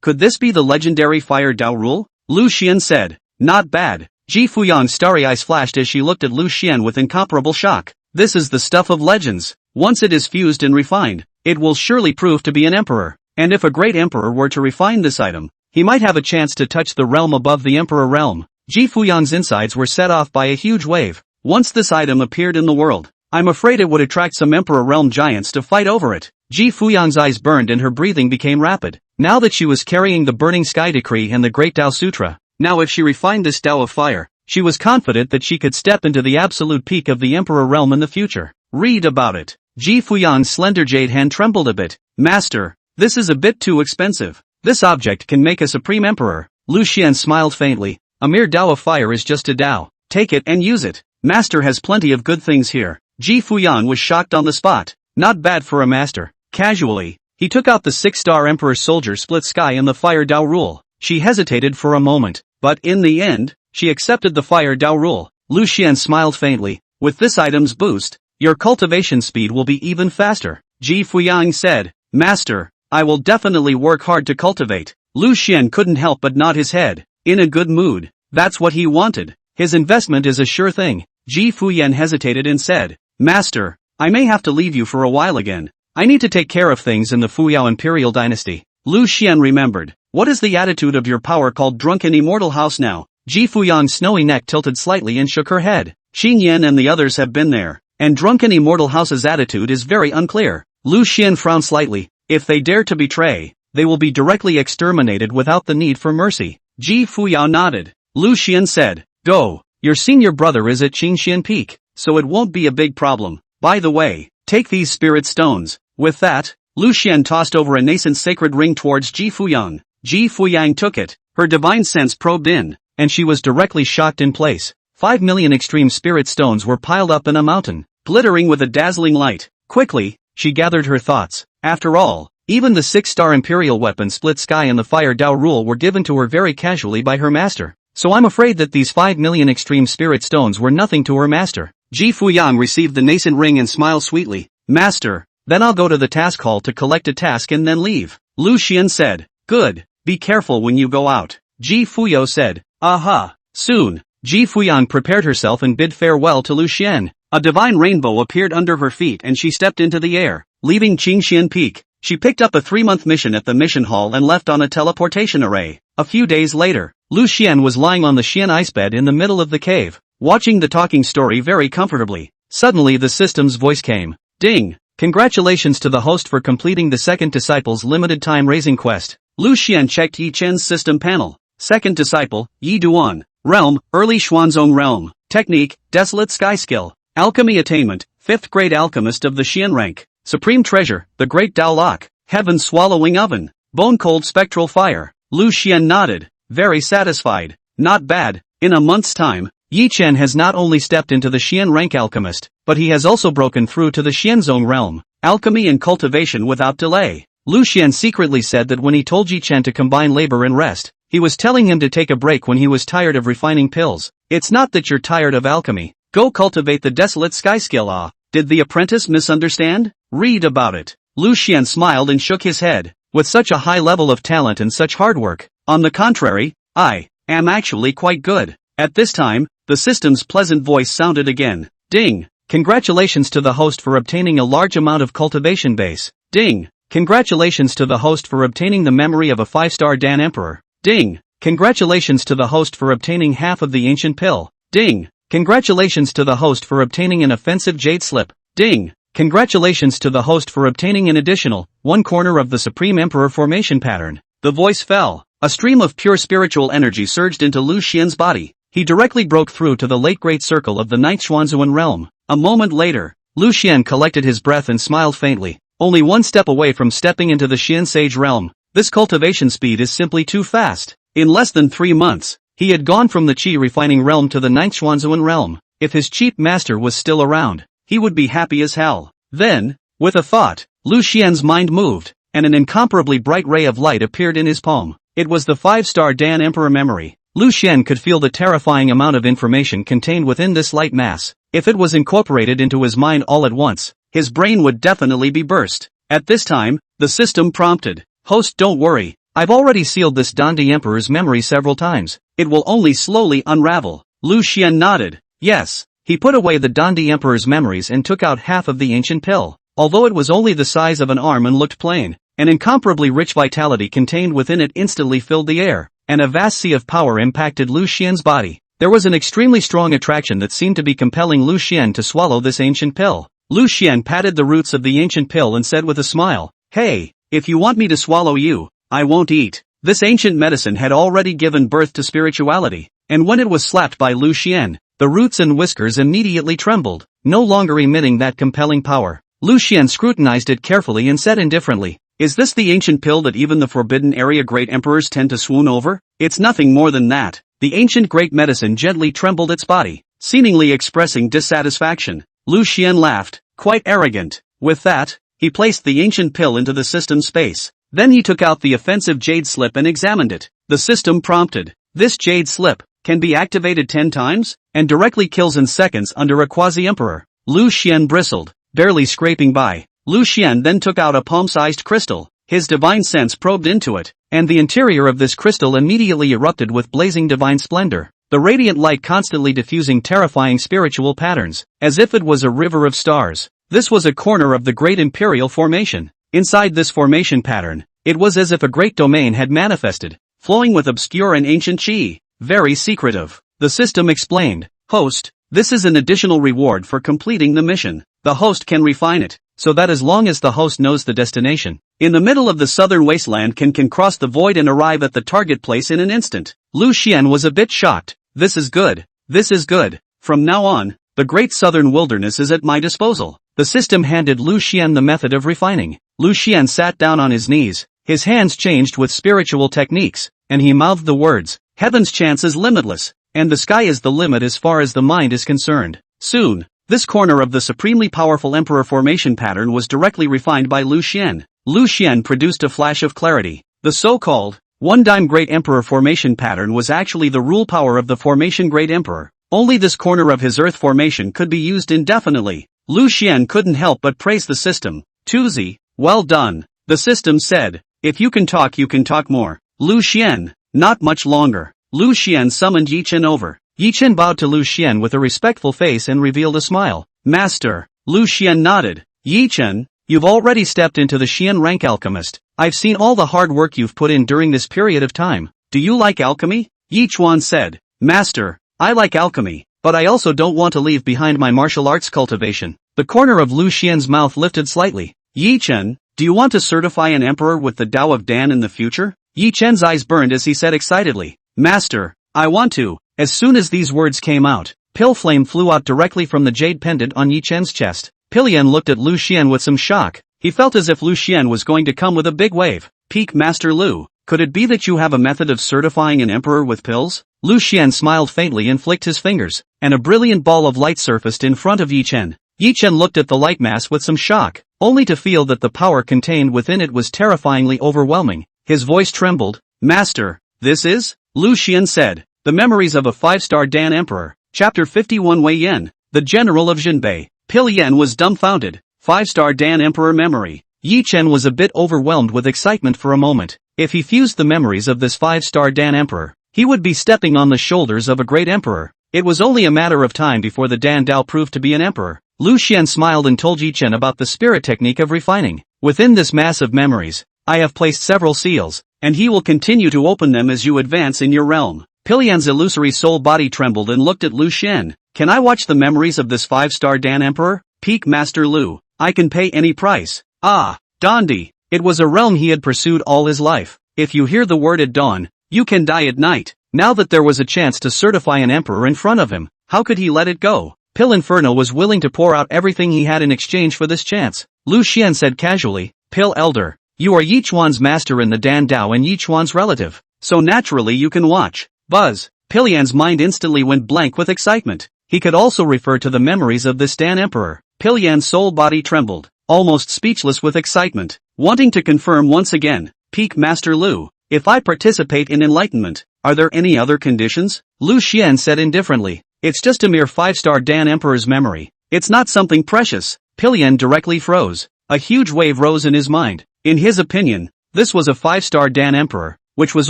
Speaker 1: could this be the legendary Fire Dao Rule? Lu Xian said. Not bad. Ji Fuyang's starry eyes flashed as she looked at Lu Xian with incomparable shock. This is the stuff of legends. Once it is fused and refined, it will surely prove to be an emperor. And if a great emperor were to refine this item, he might have a chance to touch the realm above the emperor realm. Ji Fuyang's insides were set off by a huge wave. Once this item appeared in the world, I'm afraid it would attract some emperor realm giants to fight over it. Ji Fuyang's eyes burned and her breathing became rapid. Now that she was carrying the Burning Sky Decree and the Great Tao Sutra, now if she refined this Tao of Fire, She was confident that she could step into the absolute peak of the Emperor realm in the future. Read about it. Ji Fuyang's slender jade hand trembled a bit. Master, this is a bit too expensive. This object can make a supreme emperor. Lu Xian smiled faintly. A mere Dao of fire is just a Dao. Take it and use it. Master has plenty of good things here. Ji Fuyang was shocked on the spot. Not bad for a master. Casually, he took out the 6-star Emperor's soldier split sky and the fire Dao rule. She hesitated for a moment, but in the end, she accepted the fire Dao rule. Lu Xian smiled faintly. With this item's boost, your cultivation speed will be even faster. Ji Fuyang said, Master, I will definitely work hard to cultivate. Lu Xian couldn't help but nod his head. In a good mood. That's what he wanted. His investment is a sure thing. Ji Fuyang hesitated and said, Master, I may have to leave you for a while again. I need to take care of things in the Fuyao Imperial dynasty. Lu Xian remembered. What is the attitude of your power called drunken immortal house now? Ji Fuyang's snowy neck tilted slightly and shook her head. Xing Yan and the others have been there, and drunken immortal house's attitude is very unclear. Lu Xian frowned slightly. If they dare to betray, they will be directly exterminated without the need for mercy. Ji Fuyao nodded. Lu Xian said, Go, your senior brother is at Qingxian Peak, so it won't be a big problem. By the way, take these spirit stones. With that, Lu Xian tossed over a nascent sacred ring towards Ji Fuyang. Ji Fuyang took it, her divine sense probed in, and she was directly shocked in place. 5 million extreme spirit stones were piled up in a mountain, glittering with a dazzling light. Quickly, she gathered her thoughts. After all, even the 6-star imperial weapon Split Sky and the Fire Dao rule were given to her very casually by her master. So I'm afraid that these 5 million extreme spirit stones were nothing to her master. Ji Fuyang received the nascent ring and smiled sweetly. Master, then I'll go to the task hall to collect a task and then leave. Lu Xian said. Good, be careful when you go out. Ji Fuyao said. Aha, soon. Ji Fuyang prepared herself and bid farewell to Lu Xian. A divine rainbow appeared under her feet and she stepped into the air. Leaving Qingxian Peak, she picked up a 3-month mission at the mission hall and left on a teleportation array. A few days later, Lu Xian was lying on the Xian ice bed in the middle of the cave, watching the talking story very comfortably. Suddenly the system's voice came. Ding! Congratulations to the host for completing the second disciple's limited time raising quest. Lu Xian checked Yi Chen's system panel. Second disciple, Yi Duan. Realm, Early Xuanzong Realm. Technique, Desolate Sky Skill. Alchemy Attainment, 5th grade alchemist of the Xian rank. Supreme Treasure, the Great Dao Lock. Heaven Swallowing Oven. Bone Cold Spectral Fire. Lu Xian nodded, very satisfied. Not bad. In a month's time, Yi Chen has not only stepped into the Xian rank alchemist, but he has also broken through to the Xianzong realm. Alchemy and cultivation without delay. Lu Xian secretly said that when he told Yi Chen to combine labor and rest, he was telling him to take a break when he was tired of refining pills. It's not that you're tired of alchemy. Go cultivate the Desolate Sky Skill. Ah, did the apprentice misunderstand? Read about it. Lu Xian smiled and shook his head. With such a high level of talent and such hard work, on the contrary, I am actually quite good. At this time, the system's pleasant voice sounded again. Ding! Congratulations to the host for obtaining a large amount of cultivation base. Ding! Congratulations to the host for obtaining the memory of a 5-star Dan Emperor. Ding! Congratulations to the host for obtaining half of the ancient pill. Ding! Congratulations to the host for obtaining an offensive jade slip. Ding! Congratulations to the host for obtaining an additional 1 corner of the Supreme Emperor formation pattern. The voice fell. A stream of pure spiritual energy surged into Lu Xian's body. He directly broke through to the late great circle of the 9th Xuanzuan realm. A moment later, Lu Xian collected his breath and smiled faintly. Only 1 step away from stepping into the Xian Sage realm. This cultivation speed is simply too fast. In less than 3 months, he had gone from the Qi refining realm to the 9th Xuanzuan realm. If his cheap master was still around, he would be happy as hell. Then, with a thought, Lu Xian's mind moved, and an incomparably bright ray of light appeared in his palm. It was the 5-star Dan Emperor memory. Lu Xian could feel the terrifying amount of information contained within this light mass. If it was incorporated into his mind all at once, his brain would definitely be burst. At this time, the system prompted. Host, don't worry. I've already sealed this Dandi Emperor's memory several times. It will only slowly unravel. Lu Xian nodded. Yes. He put away the Dandi Emperor's memories and took out half of the ancient pill. Although it was only the size of an arm and looked plain, an incomparably rich vitality contained within it instantly filled the air, and a vast sea of power impacted Lu Xian's body. There was an extremely strong attraction that seemed to be compelling Lu Xian to swallow this ancient pill. Lu Xian patted the roots of the ancient pill and said with a smile, Hey, if you want me to swallow you, I won't eat. This ancient medicine had already given birth to spirituality. and when it was slapped by Lu Xian, the roots and whiskers immediately trembled, no longer emitting that compelling power. Lu Xian scrutinized it carefully and said indifferently, "Is this the ancient pill that even the Forbidden Area great emperors tend to swoon over? It's nothing more than that." The ancient great medicine gently trembled its body, seemingly expressing dissatisfaction. Lu Xian laughed, quite arrogant. With that, he placed the ancient pill into the system space. Then he took out the offensive jade slip and examined it. The system prompted, "This jade slip can be activated 10 times, and directly kills in seconds under a quasi-emperor." Lu Xian bristled, barely scraping by. Lu Xian then took out a palm-sized crystal. His divine sense probed into it, and the interior of this crystal immediately erupted with blazing divine splendor, the radiant light constantly diffusing terrifying spiritual patterns, as if it was a river of stars. This was a corner of the great imperial formation. Inside this formation pattern, it was as if a great domain had manifested, flowing with obscure and ancient qi. Very secretive. The system explained, "Host, this is an additional reward for completing the mission. The host can refine it, so that as long as the host knows the destination, in the middle of the southern wasteland can cross the void and arrive at the target place in an instant." Lu Xian was a bit shocked. "This is good. This is good. From now on, the great southern wilderness is at my disposal." The system handed Lu Xian the method of refining. Lu Xian sat down on his knees, his hands changed with spiritual techniques, and he mouthed the words, "Heaven's chance is limitless, and the sky is the limit as far as the mind is concerned." Soon, this corner of the supremely powerful emperor formation pattern was directly refined by Lu Xian. Lu Xian produced a flash of clarity. The so-called one-dime great emperor formation pattern was actually the rule power of the formation great emperor. Only this corner of his earth formation could be used indefinitely. Lu Xian couldn't help but praise the system. "Tuzi, well done," the system said. "If you can talk more." Lu Xian, not much longer. Lu Xian summoned Yi Chen over. Yi Chen bowed to Lu Xian with a respectful face and revealed a smile. "Master." Lu Xian nodded. "Yi Chen, you've already stepped into the Xian rank alchemist. I've seen all the hard work you've put in during this period of time. Do you like alchemy?" Yi Chuan said. "Master, I like alchemy, but I also don't want to leave behind my martial arts cultivation." The corner of Lu Xian's mouth lifted slightly. "Yi Chen, do you want to certify an emperor with the Tao of Dan in the future?" Yi Chen's eyes burned as he said excitedly, "Master, I want to." As soon as these words came out, pill flame flew out directly from the jade pendant on Yi Chen's chest. Pillian looked at Lu Xian with some shock. He felt as if Lu Xian was going to come with a big wave. "Peak Master Lu, could it be that you have a method of certifying an emperor with pills?" Lu Xian smiled faintly and flicked his fingers, and a brilliant ball of light surfaced in front of Yi Chen. Yi Chen looked at the light mass with some shock, only to feel that the power contained within it was terrifyingly overwhelming. His voice trembled. "Master, this is?" Lu Xian said. "The Memories of a Five-Star Dan Emperor." Chapter 51. Wei Yan, the General of Jinbei. Pil Yan was dumbfounded. Five-Star Dan Emperor Memory. Yi Chen was a bit overwhelmed with excitement for a moment. If he fused the memories of this Five-Star Dan Emperor, he would be stepping on the shoulders of a great emperor. It was only a matter of time before the Dan Dao proved to be an emperor. Lu Xian smiled and told Yi Chen about the spirit technique of refining. "Within this mass of memories, I have placed several seals, and he will continue to open them as you advance in your realm." Pillian's illusory soul body trembled and looked at Lu Xian. "Can I watch the memories of this Five-Star Dan Emperor?" "Peak Master Lu, I can pay any price." Ah, Dondi. It was a realm he had pursued all his life. If you hear the word at dawn, you can die at night. Now that there was a chance to certify an emperor in front of him, how could he let it go? Pil Inferno was willing to pour out everything he had in exchange for this chance. Lu Xian said casually, "Pil Elder, you are Yi Chuan's master in the Dan Dao and Yi Chuan's relative, so naturally you can watch." Buzz. Pillian's mind instantly went blank with excitement. He could also refer to the memories of this Dan Emperor. Pillian's soul body trembled, almost speechless with excitement, wanting to confirm once again, "Peak Master Lu, if I participate in enlightenment, are there any other conditions?" Lu Xian said indifferently, "It's just a mere Five-Star Dan Emperor's memory. It's not something precious." Pillian directly froze. A huge wave rose in his mind. In his opinion, this was a Five-Star Dan Emperor, which was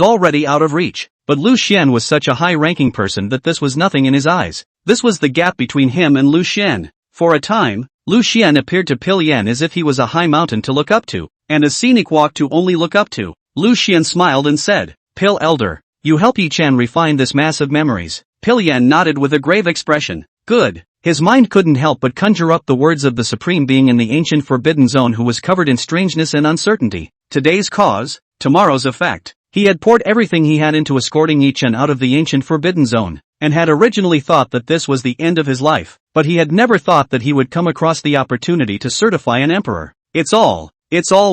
Speaker 1: already out of reach. But Lu Xian was such a high-ranking person that this was nothing in his eyes. This was the gap between him and Lu Xian. For a time, Lu Xian appeared to Pillian as if he was a high mountain to look up to, and a scenic walk to only look up to. Lu Xian smiled and said, "Pil Elder, you help Yi Chen refine this mass of memories." Pillian nodded with a grave expression. "Good." His mind couldn't help but conjure up the words of the Supreme Being in the ancient Forbidden Zone who was covered in strangeness and uncertainty. Today's cause, tomorrow's effect. He had poured everything he had into escorting Yi Chen out of the ancient Forbidden Zone, and had originally thought that this was the end of his life, but he had never thought that he would come across the opportunity to certify an emperor. It's all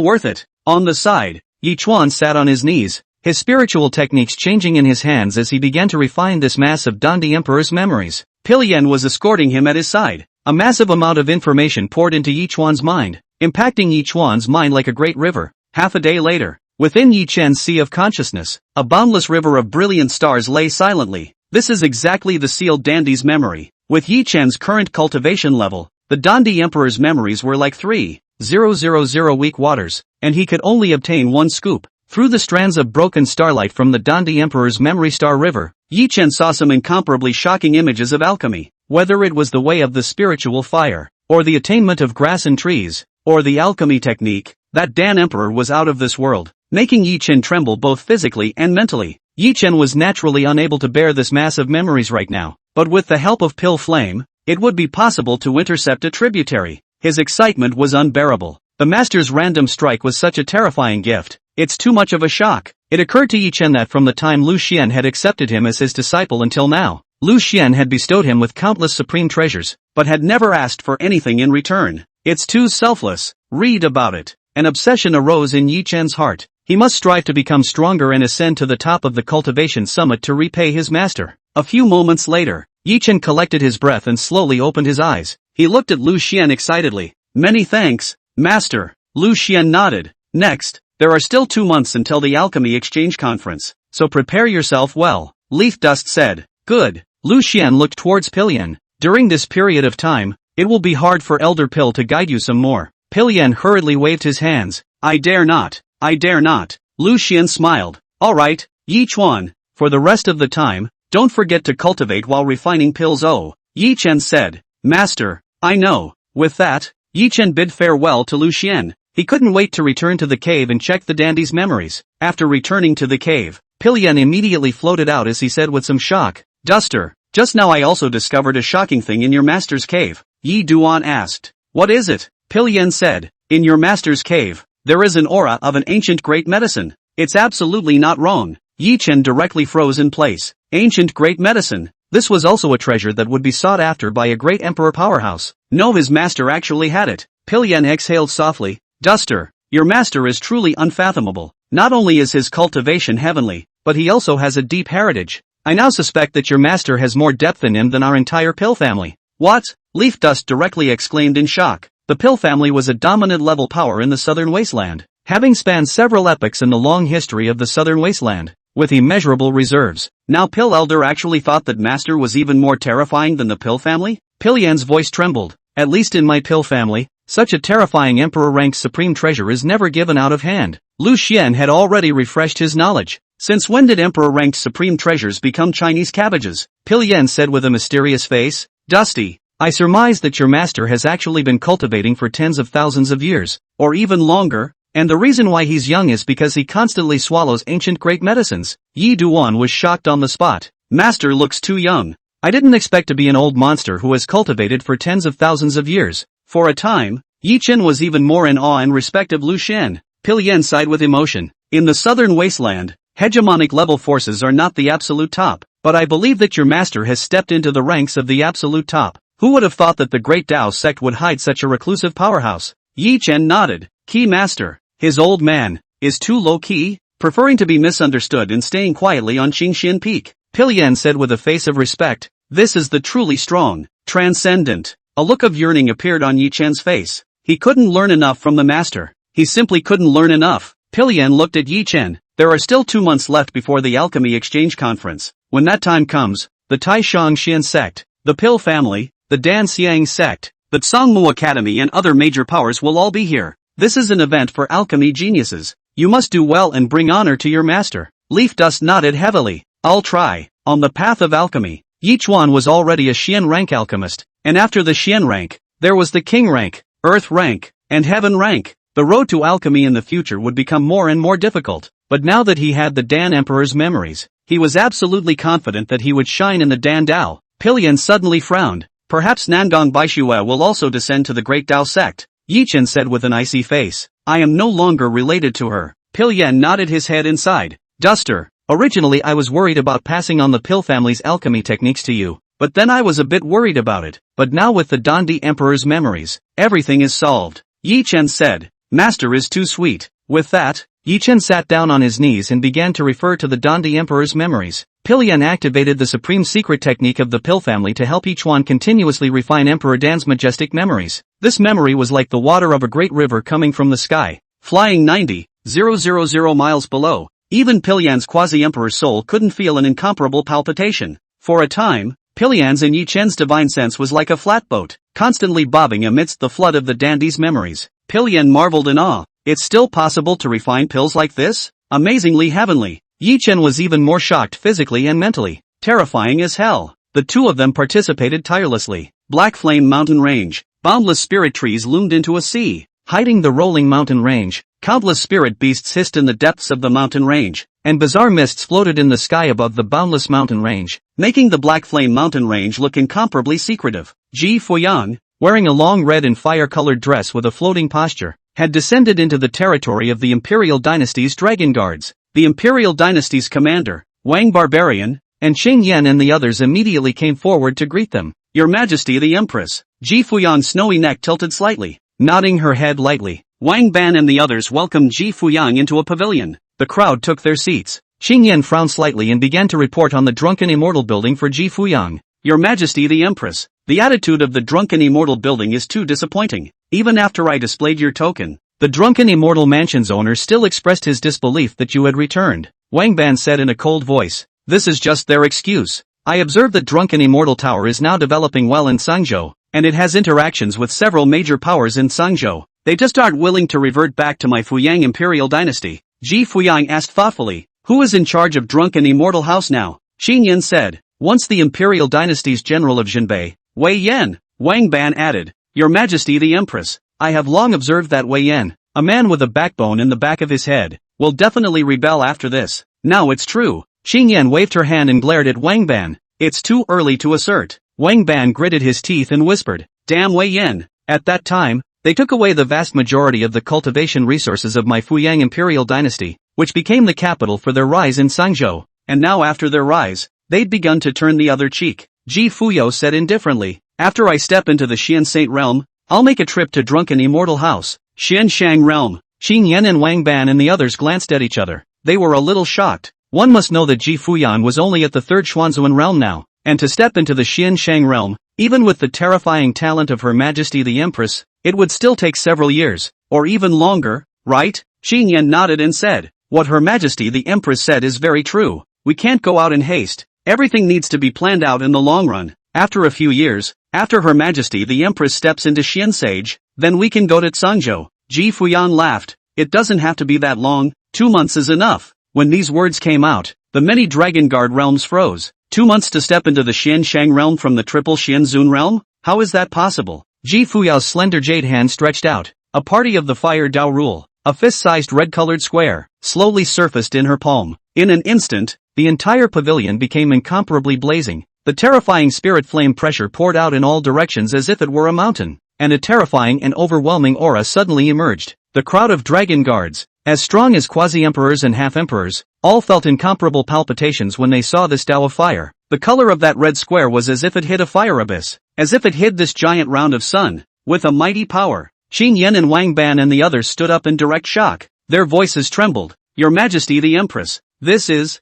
Speaker 1: worth it. On the side, Yi Chuan sat on his knees, his spiritual techniques changing in his hands as he began to refine this mass of Dandi Emperor's memories. Pilyan was escorting him at his side. A massive amount of information poured into Yi Chuan's mind, impacting Yi Chuan's mind like a great river. Half a day later, within Yi Chen's sea of consciousness, a boundless river of brilliant stars lay silently. This is exactly the sealed Dandi's memory. With Yi Chen's current cultivation level, the Dandi Emperor's memories were like 3,000 weak waters, and he could only obtain one scoop. Through the strands of broken starlight from the Dandi Emperor's memory star river, Yi Chen saw some incomparably shocking images of alchemy. Whether it was the way of the spiritual fire, or the attainment of grass and trees, or the alchemy technique, that Dan Emperor was out of this world, making Yi Chen tremble both physically and mentally. Yi Chen was naturally unable to bear this mass of memories right now, but with the help of Pill Flame, it would be possible to intercept a tributary. His excitement was unbearable. The master's random strike was such a terrifying gift. It's too much of a shock. It occurred to Yi Chen that from the time Lu Xian had accepted him as his disciple until now, Lu Xian had bestowed him with countless supreme treasures, but had never asked for anything in return. It's too selfless. Read about it. An obsession arose in Yi Chen's heart. He must strive to become stronger and ascend to the top of the cultivation summit to repay his master. A few moments later, Yi Chen collected his breath and slowly opened his eyes. He looked at Lu Xian excitedly. Many thanks, master. Lu Xian nodded. Next, there are still 2 months until the Alchemy Exchange Conference, so prepare yourself well, Leaf Dust said. Good. Lu Xian looked towards Pilyan. During this period of time, it will be hard for Elder Pill to guide you some more. Pilyan hurriedly waved his hands. I dare not. I dare not. Lu Xian smiled. Alright, Yi Chuan, for the rest of the time, don't forget to cultivate while refining Pills O. Yi Chen said. Master, I know. With that, Yi Chen bid farewell to Lu Xian. He couldn't wait to return to the cave and check the dandy's memories. After returning to the cave, Pilyan immediately floated out as he said with some shock. Duster, just now I also discovered a shocking thing in your master's cave. Yi Duan asked. What is it? Pilyan said. In your master's cave, there is an aura of an ancient great medicine. It's absolutely not wrong. Yi Chen directly froze in place. Ancient great medicine. This was also a treasure that would be sought after by a great emperor powerhouse. No, his master actually had it. Pilyan exhaled softly. Duster, your master is truly unfathomable. Not only is his cultivation heavenly, but he also has a deep heritage. I now suspect that your master has more depth in him than our entire Pill family. What? Leaf Dust directly exclaimed in shock. The Pill family was a dominant level power in the Southern Wasteland, having spanned several epochs in the long history of the Southern Wasteland, with immeasurable reserves. Now Pill Elder actually thought that master was even more terrifying than the Pill family? Pilyan's voice trembled. At least in my Pill family, such a terrifying emperor-ranked supreme treasure is never given out of hand. Lu Xian had already refreshed his knowledge. Since when did emperor-ranked supreme treasures become Chinese cabbages? Pilyan said with a mysterious face. Dusty, I surmise that your master has actually been cultivating for tens of thousands of years, or even longer, and the reason why he's young is because he constantly swallows ancient great medicines. Yi Duan was shocked on the spot. Master looks too young. I didn't expect to be an old monster who has cultivated for tens of thousands of years. For a time, Yi Chen was even more in awe and respect of Lu Xian. Pilyan sighed with emotion. In the Southern Wasteland, hegemonic level forces are not the absolute top, but I believe that your master has stepped into the ranks of the absolute top. Who would have thought that the Great Tao sect would hide such a reclusive powerhouse? Yi Chen nodded. Key master. His old man is too low-key, preferring to be misunderstood and staying quietly on Qingxian Peak. Pilyan said with a face of respect. This is the truly strong, transcendent. A look of yearning appeared on Yi Chen's face. He couldn't learn enough from the master. He simply couldn't learn enough. Pilyan looked at Yi Chen. There are still 2 months left before the Alchemy Exchange Conference. When that time comes, the Tai Xian sect, the Pill family, the Dan Xiang sect, the Tsangmu Academy and other major powers will all be here. This is an event for alchemy geniuses. You must do well and bring honor to your master. Leaf Dust nodded heavily. I'll try. On the path of alchemy, Yi Chuan was already a Xian rank alchemist, and after the Xian rank, there was the King rank, Earth rank, and Heaven rank. The road to alchemy in the future would become more and more difficult, but now that he had the Dan Emperor's memories, he was absolutely confident that he would shine in the Dan Dao. Pilyan suddenly frowned. Perhaps Nangong Baishue will also descend to the Great Dao sect, Yi Chen said with an icy face. I am no longer related to her. Pilyan nodded his head inside. Duster, originally I was worried about passing on the Pill family's alchemy techniques to you, but then I was a bit worried about it. But now with the Dandi Emperor's memories, everything is solved. Yi Chen said. Master is too sweet. With that, Yi Chen sat down on his knees and began to refer to the Dandi Emperor's memories. Pillian activated the supreme secret technique of the Pill family to help each one continuously refine Emperor Dan's majestic memories. This memory was like the water of a great river coming from the sky, flying 90,000 miles below. Even Pillian's quasi-emperor's soul couldn't feel an incomparable palpitation. For a time, Pillian's and Yi Chen's divine sense was like a flatboat, constantly bobbing amidst the flood of the dandy's memories. Pillian marveled in awe. It's still possible to refine pills like this? Amazingly heavenly. Yi Chen was even more shocked physically and mentally. Terrifying as hell. The two of them participated tirelessly. Black Flame Mountain Range. Boundless spirit trees loomed into a sea. Hiding the rolling mountain range, countless spirit beasts hissed in the depths of the mountain range, and bizarre mists floated in the sky above the boundless mountain range, making the Black Flame Mountain Range look incomparably secretive. Ji Fuyang, wearing a long red and fire-colored dress with a floating posture, had descended into the territory of the Imperial Dynasty's Dragon Guards. The Imperial Dynasty's commander, Wang Barbarian, and Xing Yan and the others immediately came forward to greet them. Your Majesty the Empress. Ji Fuyang's snowy neck tilted slightly, nodding her head lightly. Wang Ban and the others welcomed Ji Fuyang into a pavilion. The crowd took their seats. Xing Yan frowned slightly and began to report on the Drunken Immortal building for Ji Fuyang. Your Majesty the Empress, the attitude of the Drunken Immortal building is too disappointing. Even after I displayed your token, the Drunken Immortal Mansion's owner still expressed his disbelief that you had returned. Wang Ban said in a cold voice. This is just their excuse. I observe that Drunken Immortal Tower is now developing well in Sangzhou, and it has interactions with several major powers in Sangzhou. They just aren't willing to revert back to my Fuyang Imperial Dynasty. Ji Fuyang asked thoughtfully. Who is in charge of Drunken Immortal House now? Xing Yan said. Once the Imperial Dynasty's general of Jinbei, Wei Yan. Wang Ban added. Your Majesty the Empress, I have long observed that Wei Yan, a man with a backbone in the back of his head, will definitely rebel after this. Now it's true. Xing Yan waved her hand and glared at Wang Ban. It's too early to assert. Wang Ban gritted his teeth and whispered. Damn Wei Yan. At that time, they took away the vast majority of the cultivation resources of my Fuyang Imperial Dynasty, which became the capital for their rise in Sangzhou, and now after their rise, they'd begun to turn the other cheek. Ji Fuyo said indifferently. After I step into the Xian Saint Realm, I'll make a trip to Drunken Immortal House, Xian Shang Realm. Xing Yan and Wang Ban and the others glanced at each other. They were a little shocked. One must know that Ji Fuyan was only at the third Xuanzuan realm now, and to step into the Xian Shang realm, even with the terrifying talent of Her Majesty the Empress, it would still take several years, or even longer, right? Xing Yan nodded and said, what Her Majesty the Empress said is very true. We can't go out in haste. Everything needs to be planned out in the long run. After a few years, after Her Majesty the Empress steps into Xian Sage, then we can go to Sangzhou. Ji Fuyan laughed. It doesn't have to be that long, 2 months is enough. When these words came out, the many Dragon Guard realms froze. 2 months to step into the Xian Shang realm from the triple Xian Zun realm? How is that possible? Ji Fuyao's slender jade hand stretched out. A party of the Fire Dao rule, a fist-sized red-colored square, slowly surfaced in her palm. In an instant, the entire pavilion became incomparably blazing. The terrifying spirit flame pressure poured out in all directions as if it were a mountain, and a terrifying and overwhelming aura suddenly emerged. The crowd of Dragon Guards, as strong as quasi-emperors and half-emperors, all felt incomparable palpitations when they saw this Tao of fire. The color of that red square was as if it hid a fire abyss, as if it hid this giant round of sun, with a mighty power. Xing Yan and Wang Ban and the others stood up in direct shock. Their voices trembled. Your Majesty the Empress, this is.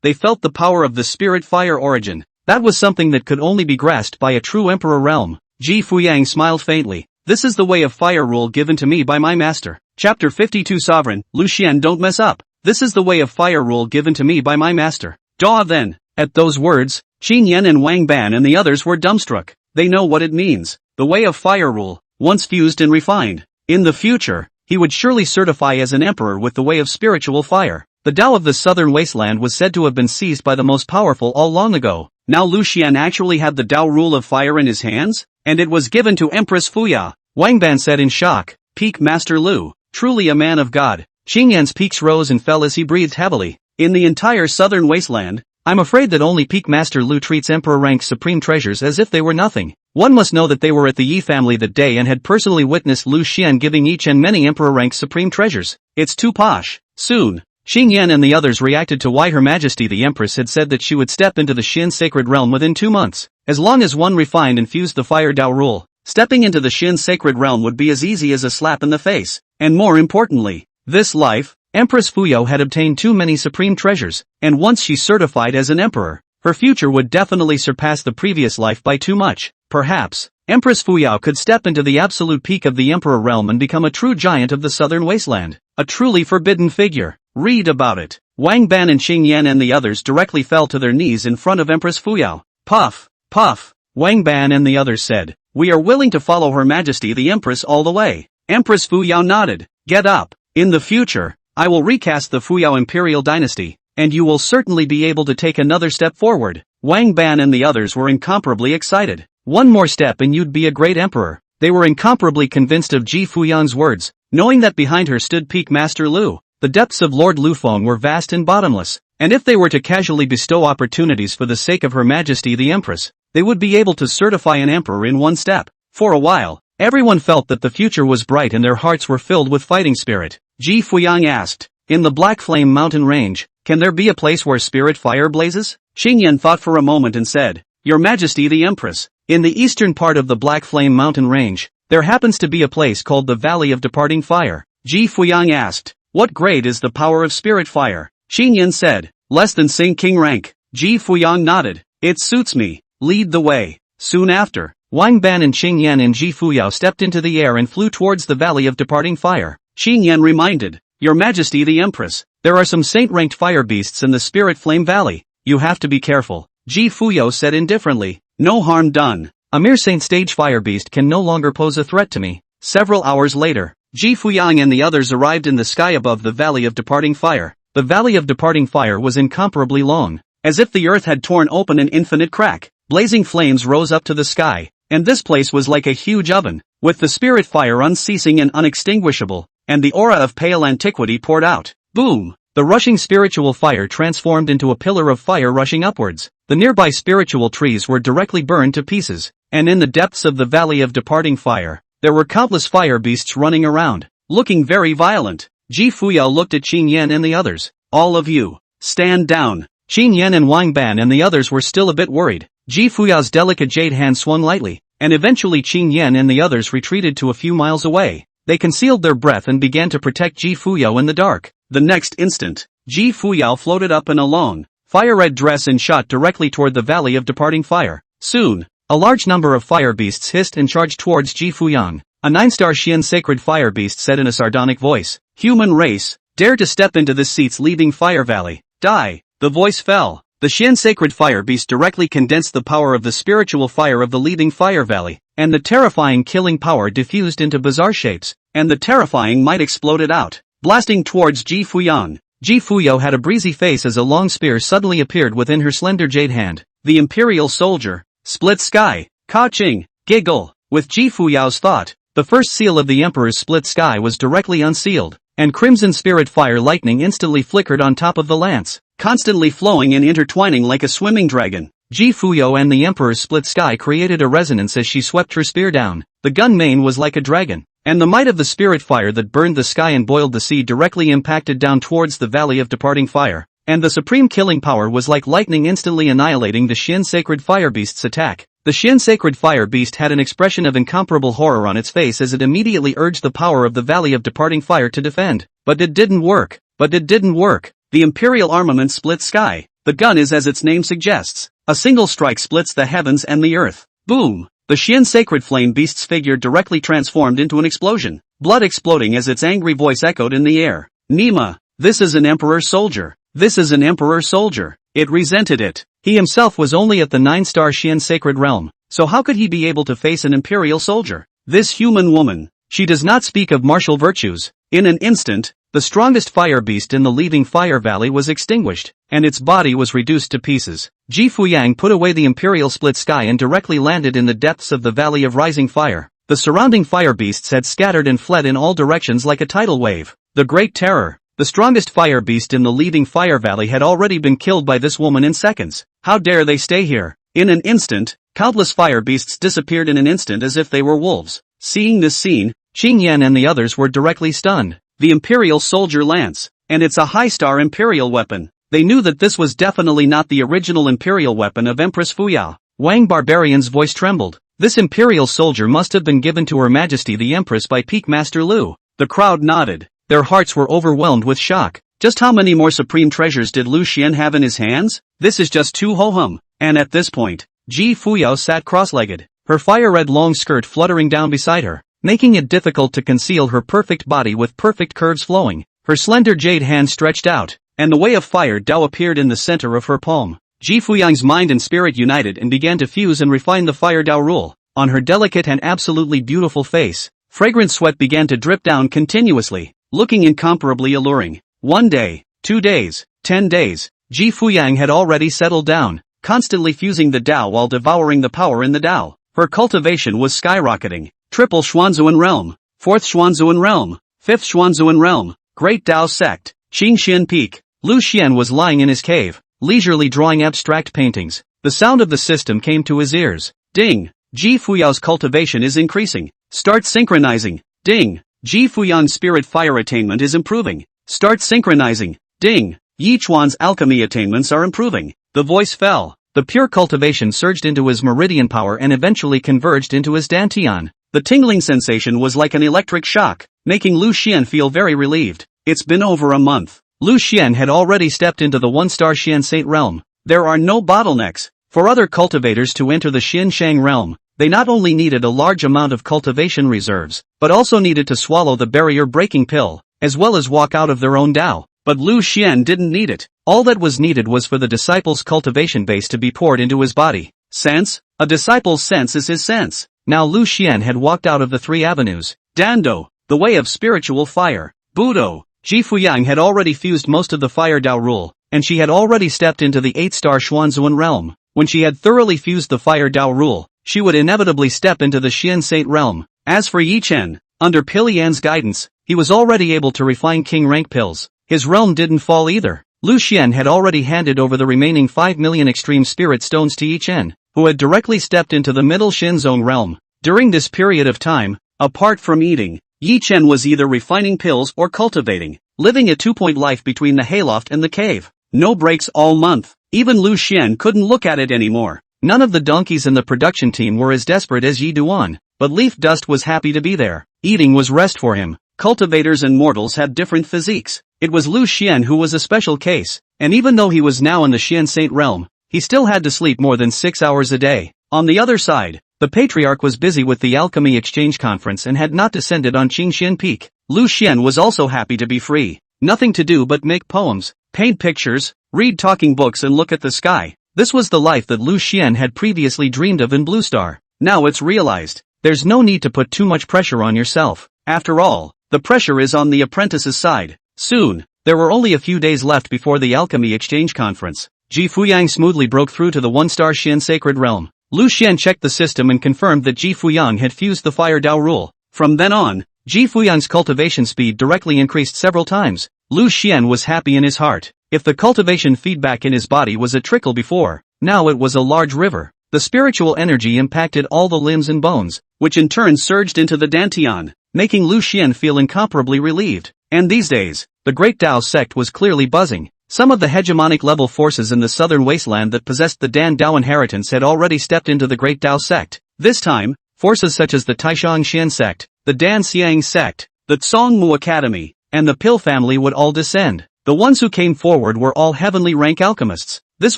Speaker 1: They felt the power of the spirit fire origin. That was something that could only be grasped by a true emperor realm. Ji Fuyang smiled faintly. This is the way of fire rule given to me by my master. Chapter 52 Sovereign, Lucian, don't mess up. This is the way of fire rule given to me by my master. Daw then. At those words, Xing Yan and Wang Ban and the others were dumbstruck. They know what it means. The way of fire rule, once fused and refined. In the future, he would surely certify as an emperor with the way of spiritual fire. The Tao of the southern wasteland was said to have been seized by the most powerful all long ago. Now Lucian actually had the Tao rule of fire in his hands, and it was given to Empress Fuya. Wang Ban said in shock. Peak Master Lu, truly a man of God. Xing Yan's peaks rose and fell as he breathed heavily. In the entire southern wasteland, I'm afraid that only Peak Master Lu treats Emperor-ranked supreme treasures as if they were nothing. One must know that they were at the Yi family that day and had personally witnessed Lu Xian giving each and many Emperor-ranked supreme treasures. It's too posh. Soon, Xing Yan and the others reacted to why Her Majesty the Empress had said that she would step into the Xin Sacred Realm within 2 months. As long as one refined and fused the Fire Dao rule, stepping into the Xin Sacred Realm would be as easy as a slap in the face. And more importantly, this life, Empress Fuyao had obtained too many supreme treasures, and once she certified as an emperor, her future would definitely surpass the previous life by too much. Perhaps, Empress Fuyao could step into the absolute peak of the Emperor realm and become a true giant of the southern wasteland. A truly forbidden figure. Read about it. Wang Ban and Xing Yan and the others directly fell to their knees in front of Empress Fuyao. Puff, puff. Wang Ban and the others said, "We are willing to follow Her Majesty the Empress all the way." Empress Fuyao nodded. "Get up. In the future, I will recast the Fuyao Imperial Dynasty, and you will certainly be able to take another step forward." Wang Ban and the others were incomparably excited. One more step and you'd be a great emperor. They were incomparably convinced of Ji Fuyang's words, knowing that behind her stood Peak Master Lu. The depths of Lord Lufeng were vast and bottomless, and if they were to casually bestow opportunities for the sake of Her Majesty the Empress, they would be able to certify an emperor in one step. For a while, everyone felt that the future was bright and their hearts were filled with fighting spirit. Ji Fuyang asked, "In the Black Flame Mountain Range, can there be a place where spirit fire blazes?" Xing Yan thought for a moment and said, "Your Majesty the Empress, in the eastern part of the Black Flame Mountain Range, there happens to be a place called the Valley of Departing Fire." Ji Fuyang asked, "What grade is the power of spirit fire?" Xing Yan said, "Less than Sing King rank." Ji Fuyang nodded. "It suits me. Lead the way." Soon after, Wang Ban and Xing Yan and Ji Fuyao stepped into the air and flew towards the Valley of Departing Fire. Xing Yan reminded, "Your Majesty the Empress, there are some saint-ranked fire beasts in the Spirit Flame Valley. You have to be careful." Ji Fuyao said indifferently, "No harm done. A mere saint stage fire beast can no longer pose a threat to me." Several hours later, Ji Fuyang and the others arrived in the sky above the Valley of Departing Fire. The Valley of Departing Fire was incomparably long, as if the earth had torn open an infinite crack. Blazing flames rose up to the sky, and this place was like a huge oven, with the spirit fire unceasing and unextinguishable, and the aura of pale antiquity poured out. Boom! The rushing spiritual fire transformed into a pillar of fire rushing upwards. The nearby spiritual trees were directly burned to pieces, and in the depths of the Valley of Departing Fire, there were countless fire beasts running around, looking very violent. Ji Fuyao looked at Xing Yan and the others. "All of you, stand down." Xing Yan and Wang Ban and the others were still a bit worried. Ji Fuyao's delicate jade hand swung lightly, and eventually Xing Yan and the others retreated to a few miles away. They concealed their breath and began to protect Ji Fuyao in the dark. The next instant, Ji Fuyao floated up in a long, fire-red dress and shot directly toward the Valley of Departing Fire. Soon, a large number of fire beasts hissed and charged towards Ji Fuyang. A 9-star Xian sacred fire beast said in a sardonic voice, "Human race, dare to step into this seat's leading fire valley. Die." The voice fell. The Xian sacred fire beast directly condensed the power of the spiritual fire of the leading fire valley, and the terrifying killing power diffused into bizarre shapes, and the terrifying might exploded out, blasting towards Ji Fuyang. Ji Fuyao had a breezy face as a long spear suddenly appeared within her slender jade hand. The Imperial Soldier. Split Sky. Ka-ching. Giggle. With Ji Fuyao's thought, the first seal of the Emperor's split sky was directly unsealed, and crimson spirit fire lightning instantly flickered on top of the lance, constantly flowing and intertwining like a swimming dragon. Ji Fuyao and the Emperor's split sky created a resonance as she swept her spear down. The gun main was like a dragon, and the might of the spirit fire that burned the sky and boiled the sea directly impacted down towards the Valley of Departing Fire, and the supreme killing power was like lightning instantly annihilating the Xian sacred fire beast's attack. The Xian sacred fire beast had an expression of incomparable horror on its face as it immediately urged the power of the Valley of Departing Fire to defend. But it didn't work. The Imperial armament split sky. The gun is as its name suggests. A single strike splits the heavens and the earth. Boom! The Xian sacred flame beast's figure directly transformed into an explosion, blood exploding as its angry voice echoed in the air. "Nima, this is an emperor soldier. This is an emperor soldier." It resented it. He himself was only at the 9-star Xian sacred realm, so how could he be able to face an imperial soldier? This human woman, she does not speak of martial virtues. In an instant, the strongest fire beast in the leading fire valley was extinguished, and its body was reduced to pieces. Ji Fuyang put away the imperial split sky and directly landed in the depths of the Valley of Rising Fire. The surrounding fire beasts had scattered and fled in all directions like a tidal wave. The Great Terror. The strongest fire beast in the leading fire valley had already been killed by this woman in seconds. How dare they stay here? In an instant, countless fire beasts disappeared in an instant as if they were wolves. Seeing this scene, Xing Yan and the others were directly stunned. The Imperial Soldier Lance. and it's a high-star Imperial weapon. They knew that this was definitely not the original Imperial weapon of Empress Fuyao. Wang Barbarian's voice trembled. This Imperial soldier must have been given to Her Majesty the Empress by Peak Master Lu. The crowd nodded. Their hearts were overwhelmed with shock. Just how many more supreme treasures did Lu Xian have in his hands? This is just too ho-hum. And at this point, Ji Fuyao sat cross-legged, her fire-red long skirt fluttering down beside her, making it difficult to conceal her perfect body with perfect curves flowing. Her slender jade hand stretched out, and the way of fire Dao appeared in the center of her palm. Ji Fuyang's mind and spirit united and began to fuse and refine the fire Dao rule. On her delicate and absolutely beautiful face, fragrant sweat began to drip down continuously, looking incomparably alluring. 1 day, 2 days, 10 days, Ji Fuyang had already settled down, constantly fusing the Dao while devouring the power in the Dao. Her cultivation was skyrocketing. Triple Xuanzuan Realm, 4th Xuanzuan Realm, 5th Xuanzuan Realm, Great Dao Sect, Qingxian Peak. Lu Xian was lying in his cave, leisurely drawing abstract paintings. The sound of the system came to his ears. Ding! Ji Fuyao's cultivation is increasing. Start synchronizing. Ding! Ji Fuyang's spirit fire attainment is improving. Start synchronizing. Ding! Yi Chuan's alchemy attainments are improving. The voice fell. The pure cultivation surged into his meridian power and eventually converged into his dantian. The tingling sensation was like an electric shock, making Lu Xian feel very relieved. It's been over a month. Lu Xian had already stepped into the 1-star Xian Saint realm. There are no bottlenecks. For other cultivators to enter the Xian Shang realm, they not only needed a large amount of cultivation reserves, but also needed to swallow the barrier-breaking pill, as well as walk out of their own Dao. But Lu Xian didn't need it. All that was needed was for the disciple's cultivation base to be poured into his body. Sense? A disciple's sense is his sense. Now Lu Xian had walked out of the 3 avenues. Dando, the way of spiritual fire. Budo, Ji Fuyang had already fused most of the fire Dao rule, and she had already stepped into the 8-star Xuanzuan realm. When she had thoroughly fused the fire Dao rule, she would inevitably step into the Xian Saint realm. As for Yi Chen, under Pilian's guidance, he was already able to refine king rank pills. His realm didn't fall either. Lu Xian had already handed over the remaining 5 million extreme spirit stones to Yi Chen, who had directly stepped into the middle Xin Zone realm. During this period of time, apart from eating, Yi Chen was either refining pills or cultivating, living a 2-point life between the hayloft and the cave. No breaks all month. Even Lu Xian couldn't look at it anymore. None of the donkeys in the production team were as desperate as Yi Duan, but Leaf Dust was happy to be there. Eating was rest for him. Cultivators and mortals had different physiques. It was Lu Xian who was a special case, and even though he was now in the Xian Saint realm, he still had to sleep more than 6 hours a day. On the other side, the patriarch was busy with the alchemy exchange conference and had not descended on Qingxian Peak. Lu Xian was also happy to be free. Nothing to do but make poems, paint pictures, read talking books and look at the sky. This was the life that Lu Xian had previously dreamed of in Blue Star. Now it's realized. There's no need to put too much pressure on yourself. After all, the pressure is on the apprentice's side. Soon, there were only a few days left before the alchemy exchange conference. Ji Fuyang smoothly broke through to the 1-star Xian sacred realm. Lu Xian checked the system and confirmed that Ji Fuyang had fused the fire Dao rule. From then on, Ji Fuyang's cultivation speed directly increased several times. Lu Xian was happy in his heart. If the cultivation feedback in his body was a trickle before, now it was a large river. The spiritual energy impacted all the limbs and bones, which in turn surged into the dantian, making Lu Xian feel incomparably relieved. And these days, the Great Dao sect was clearly buzzing. Some of the hegemonic level forces in the southern wasteland that possessed the Dan Dao inheritance had already stepped into the Great Dao sect. This time, forces such as the Taishang Xian sect, the Dan Xiang sect, the Tsongmu Academy, and the Pill family would all descend. The ones who came forward were all heavenly rank alchemists. This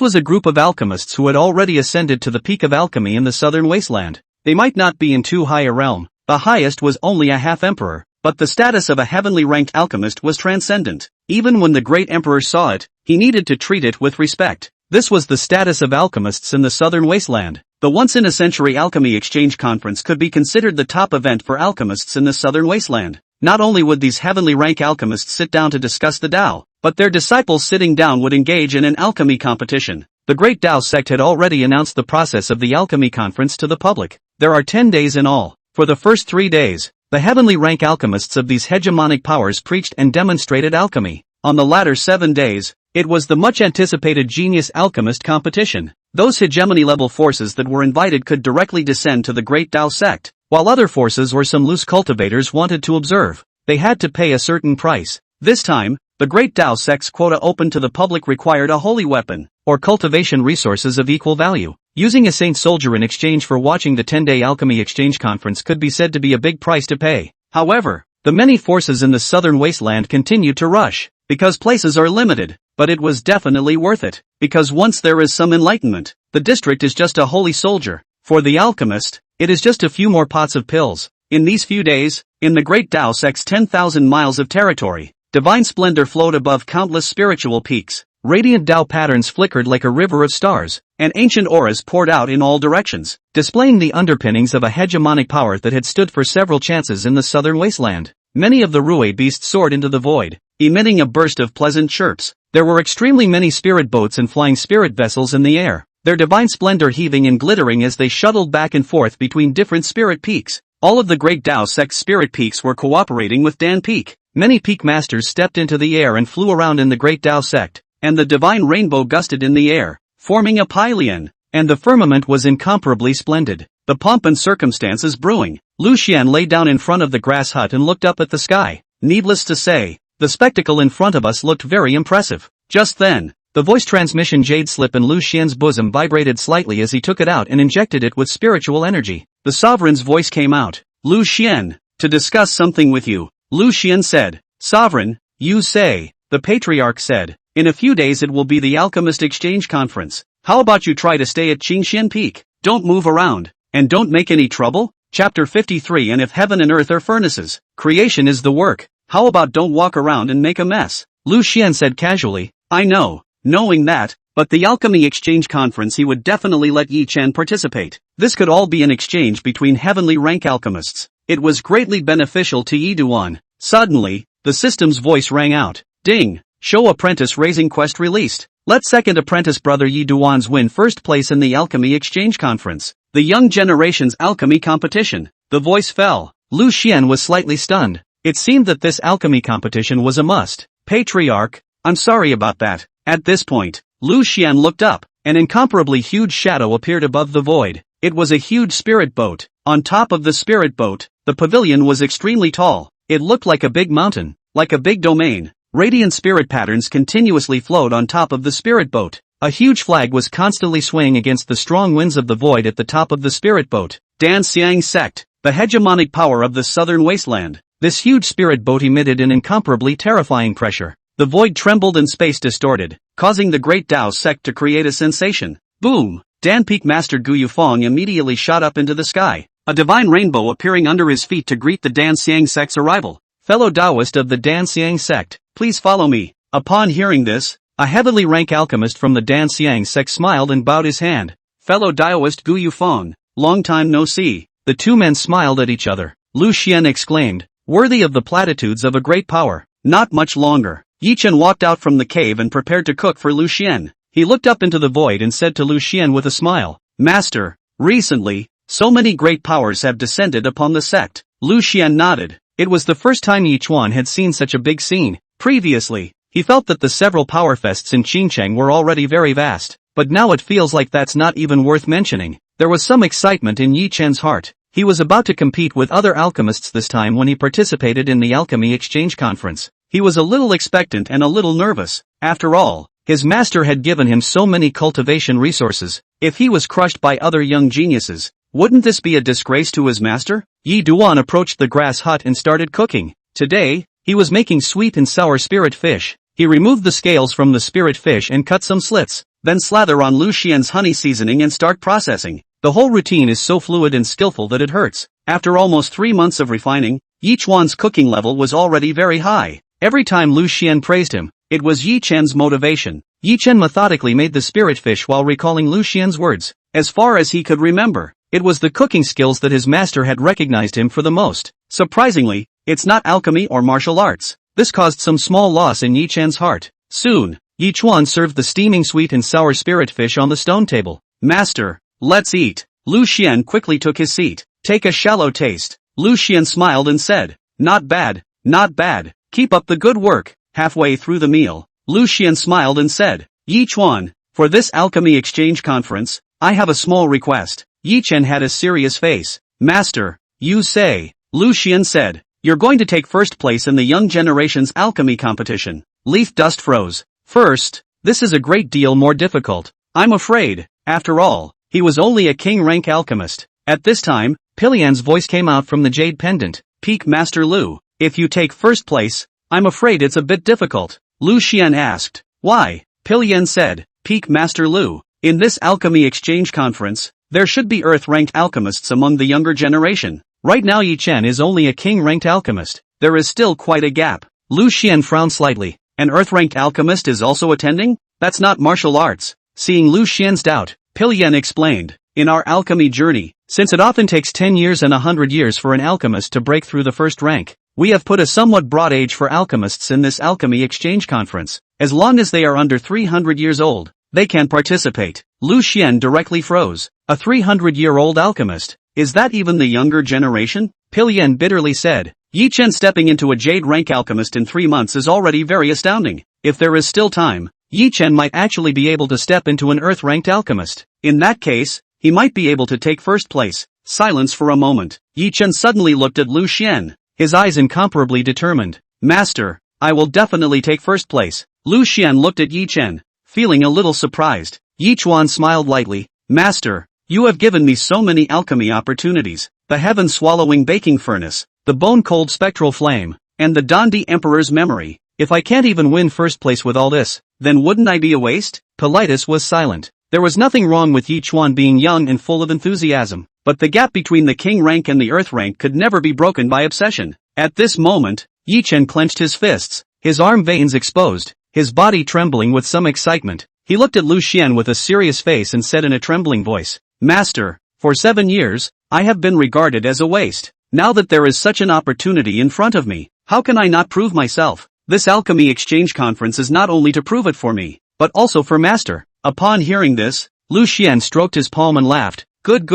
Speaker 1: was a group of alchemists who had already ascended to the peak of alchemy in the southern wasteland. They might not be in too high a realm. The highest was only a half-emperor, but the status of a heavenly ranked alchemist was transcendent. Even when the great emperor saw it, he needed to treat it with respect. This was the status of alchemists in the southern wasteland. The once-in-a-century alchemy exchange conference could be considered the top event for alchemists in the southern wasteland. Not only would these heavenly rank alchemists sit down to discuss the Dao, but their disciples sitting down would engage in an alchemy competition. The Great Dao sect had already announced the process of the alchemy conference to the public. There are 10 days in all. For the first 3 days, the heavenly rank alchemists of these hegemonic powers preached and demonstrated alchemy. On the latter 7 days, it was the much-anticipated Genius Alchemist competition. Those hegemony-level forces that were invited could directly descend to the Great Dao sect, while other forces or some loose cultivators wanted to observe. They had to pay a certain price. This time, the Great Tao sect's quota open to the public required a holy weapon, or cultivation resources of equal value. Using a saint soldier in exchange for watching the 10-day alchemy exchange conference could be said to be a big price to pay. However, the many forces in the southern wasteland continued to rush, because places are limited, but it was definitely worth it, because once there is some enlightenment, the district is just a holy soldier. For the alchemist, it is just a few more pots of pills. In these few days, in the Great Tao sect's 10,000 miles of territory, divine splendor flowed above countless spiritual peaks, radiant Tao patterns flickered like a river of stars, and ancient auras poured out in all directions, displaying the underpinnings of a hegemonic power that had stood for several chances in the southern wasteland. Many of the Rue beasts soared into the void, emitting a burst of pleasant chirps. There were extremely many spirit boats and flying spirit vessels in the air, their divine splendor heaving and glittering as they shuttled back and forth between different spirit peaks. All of the Great Tao Sect spirit peaks were cooperating with Dan Peak. Many peak masters stepped into the air and flew around in the Great Tao Sect, and the divine rainbow gusted in the air, forming a pylon, and the firmament was incomparably splendid. The pomp and circumstances brewing. Lu Xian lay down in front of the grass hut and looked up at the sky. Needless to say, the spectacle in front of us looked very impressive. Just then, the voice transmission jade slip in Lu Xian's bosom vibrated slightly as he took it out and injected it with spiritual energy. The sovereign's voice came out. Lu Xian, to discuss something with you. Lu Xian said. Sovereign, you say, the patriarch said. In a few days it will be the Alchemist Exchange Conference. How about you try to stay at Qingxian Peak? Don't move around, and don't make any trouble? Chapter 53. And if heaven and earth are furnaces, creation is the work. How about don't walk around and make a mess? Lu Xian said casually. I know. Knowing that, but the Alchemy Exchange Conference he would definitely let Yi Chen participate. This could all be an exchange between heavenly rank alchemists. It was greatly beneficial to Yi Duan. Suddenly, the system's voice rang out. Ding! Show apprentice raising quest released. Let second apprentice brother Yi Duan's win first place in the Alchemy Exchange Conference. The young generation's alchemy competition. The voice fell. Lu Xian was slightly stunned. It seemed that this alchemy competition was a must. Patriarch, I'm sorry about that. At this point, Lu Xian looked up. An incomparably huge shadow appeared above the void. It was a huge spirit boat. On top of the spirit boat, the pavilion was extremely tall. It looked like a big mountain, like a big domain. Radiant spirit patterns continuously flowed on top of the spirit boat. A huge flag was constantly swaying against the strong winds of the void at the top of the spirit boat. Dan Xiang Sect, the hegemonic power of the southern wasteland. This huge spirit boat emitted an incomparably terrifying pressure. The void trembled and space distorted, causing the Great Tao Sect to create a sensation. Boom! Dan Peak Master Gu Yufeng immediately shot up into the sky, a divine rainbow appearing under his feet to greet the Dan Xiang Sect's arrival. Fellow Taoist of the Dan Xiang Sect, please follow me. Upon hearing this, a heavenly rank alchemist from the Dan Xiang Sect smiled and bowed his hand. Fellow Taoist Gu Yufeng, long time no see. The two men smiled at each other. Lu Xian exclaimed, worthy of the platitudes of a great power. Not much longer. Yi Chen walked out from the cave and prepared to cook for Lu Xian. He looked up into the void and said to Lu Xian with a smile, Master, recently, so many great powers have descended upon the sect. Lu Xian nodded. It was the first time Yi Chuan had seen such a big scene. Previously, he felt that the several power fests in Qingcheng were already very vast, but now it feels like that's not even worth mentioning. There was some excitement in Yi Chen's heart. He was about to compete with other alchemists this time when he participated in the Alchemy Exchange Conference. He was a little expectant and a little nervous. After all, his master had given him so many cultivation resources. If he was crushed by other young geniuses, wouldn't this be a disgrace to his master? Yi Duan approached the grass hut and started cooking. Today, he was making sweet and sour spirit fish. He removed the scales from the spirit fish and cut some slits, then slather on Lu Xian's honey seasoning and start processing. The whole routine is so fluid and skillful that it hurts. After almost 3 months of refining, Yi Chuan's cooking level was already very high. Every time Lu Xian praised him, it was Yi Chen's motivation. Yi Chen methodically made the spirit fish while recalling Lu Xian's words. As far as he could remember, it was the cooking skills that his master had recognized him for the most. Surprisingly, it's not alchemy or martial arts. This caused some small loss in Yi Chen's heart. Soon, Yi Chuan served the steaming sweet and sour spirit fish on the stone table. Master, let's eat. Lu Xian quickly took his seat. Take a shallow taste. Lu Xian smiled and said, not bad, not bad. Keep up the good work. Halfway through the meal, Lu Xian smiled and said, Yi Chuan, for this alchemy exchange conference, I have a small request. Yi Chen had a serious face. Master, you say, Lu Xian said, you're going to take first place in the young generation's alchemy competition. Leaf Dust froze. First, this is a great deal more difficult. I'm afraid, after all, he was only a king rank alchemist. At this time, Pilian's voice came out from the jade pendant. Peak Master Lu, if you take first place, I'm afraid it's a bit difficult. Lu Xian asked. Why? Pilian said. Peak Master Lu, in this alchemy exchange conference, there should be earth-ranked alchemists among the younger generation. Right now Yi Chen is only a king-ranked alchemist. There is still quite a gap. Lu Xian frowned slightly. An earth-ranked alchemist is also attending? That's not martial arts. Seeing Lu Xian's doubt, Pilian explained. In our alchemy journey, since it often takes 10 years and 100 years for an alchemist to break through the first rank, we have put a somewhat broad age for alchemists in this alchemy exchange conference. As long as they are under 300 years old, they can participate. Lu Xian directly froze. A 300-year-old alchemist? Is that even the younger generation? Pilian bitterly said. Yi Chen stepping into a jade rank alchemist in 3 months is already very astounding. If there is still time, Yi Chen might actually be able to step into an earth-ranked alchemist. In that case, he might be able to take first place. Silence for a moment. Yi Chen suddenly looked at Lu Xian, his eyes incomparably determined. Master, I will definitely take first place. Lu Xian looked at Yi Chen, feeling a little surprised. Yi Chuan smiled lightly. Master, you have given me so many alchemy opportunities. The heaven-swallowing baking furnace, the bone-cold spectral flame, and the Dandi Emperor's memory. If I can't even win first place with all this, then wouldn't I be a waste? Politis was silent. There was nothing wrong with Yi Chuan being young and full of enthusiasm, but the gap between the king rank and the earth rank could never be broken by obsession. At this moment, Yi Chen clenched his fists, his arm veins exposed, his body trembling with some excitement. He looked at Lu Xian with a serious face and said in a trembling voice, Master, for 7 years, I have been regarded as a waste. Now that there is such an opportunity in front of me, how can I not prove myself? This alchemy exchange conference is not only to prove it for me, but also for Master. Upon hearing this, Lu Xian stroked his palm and laughed. Good.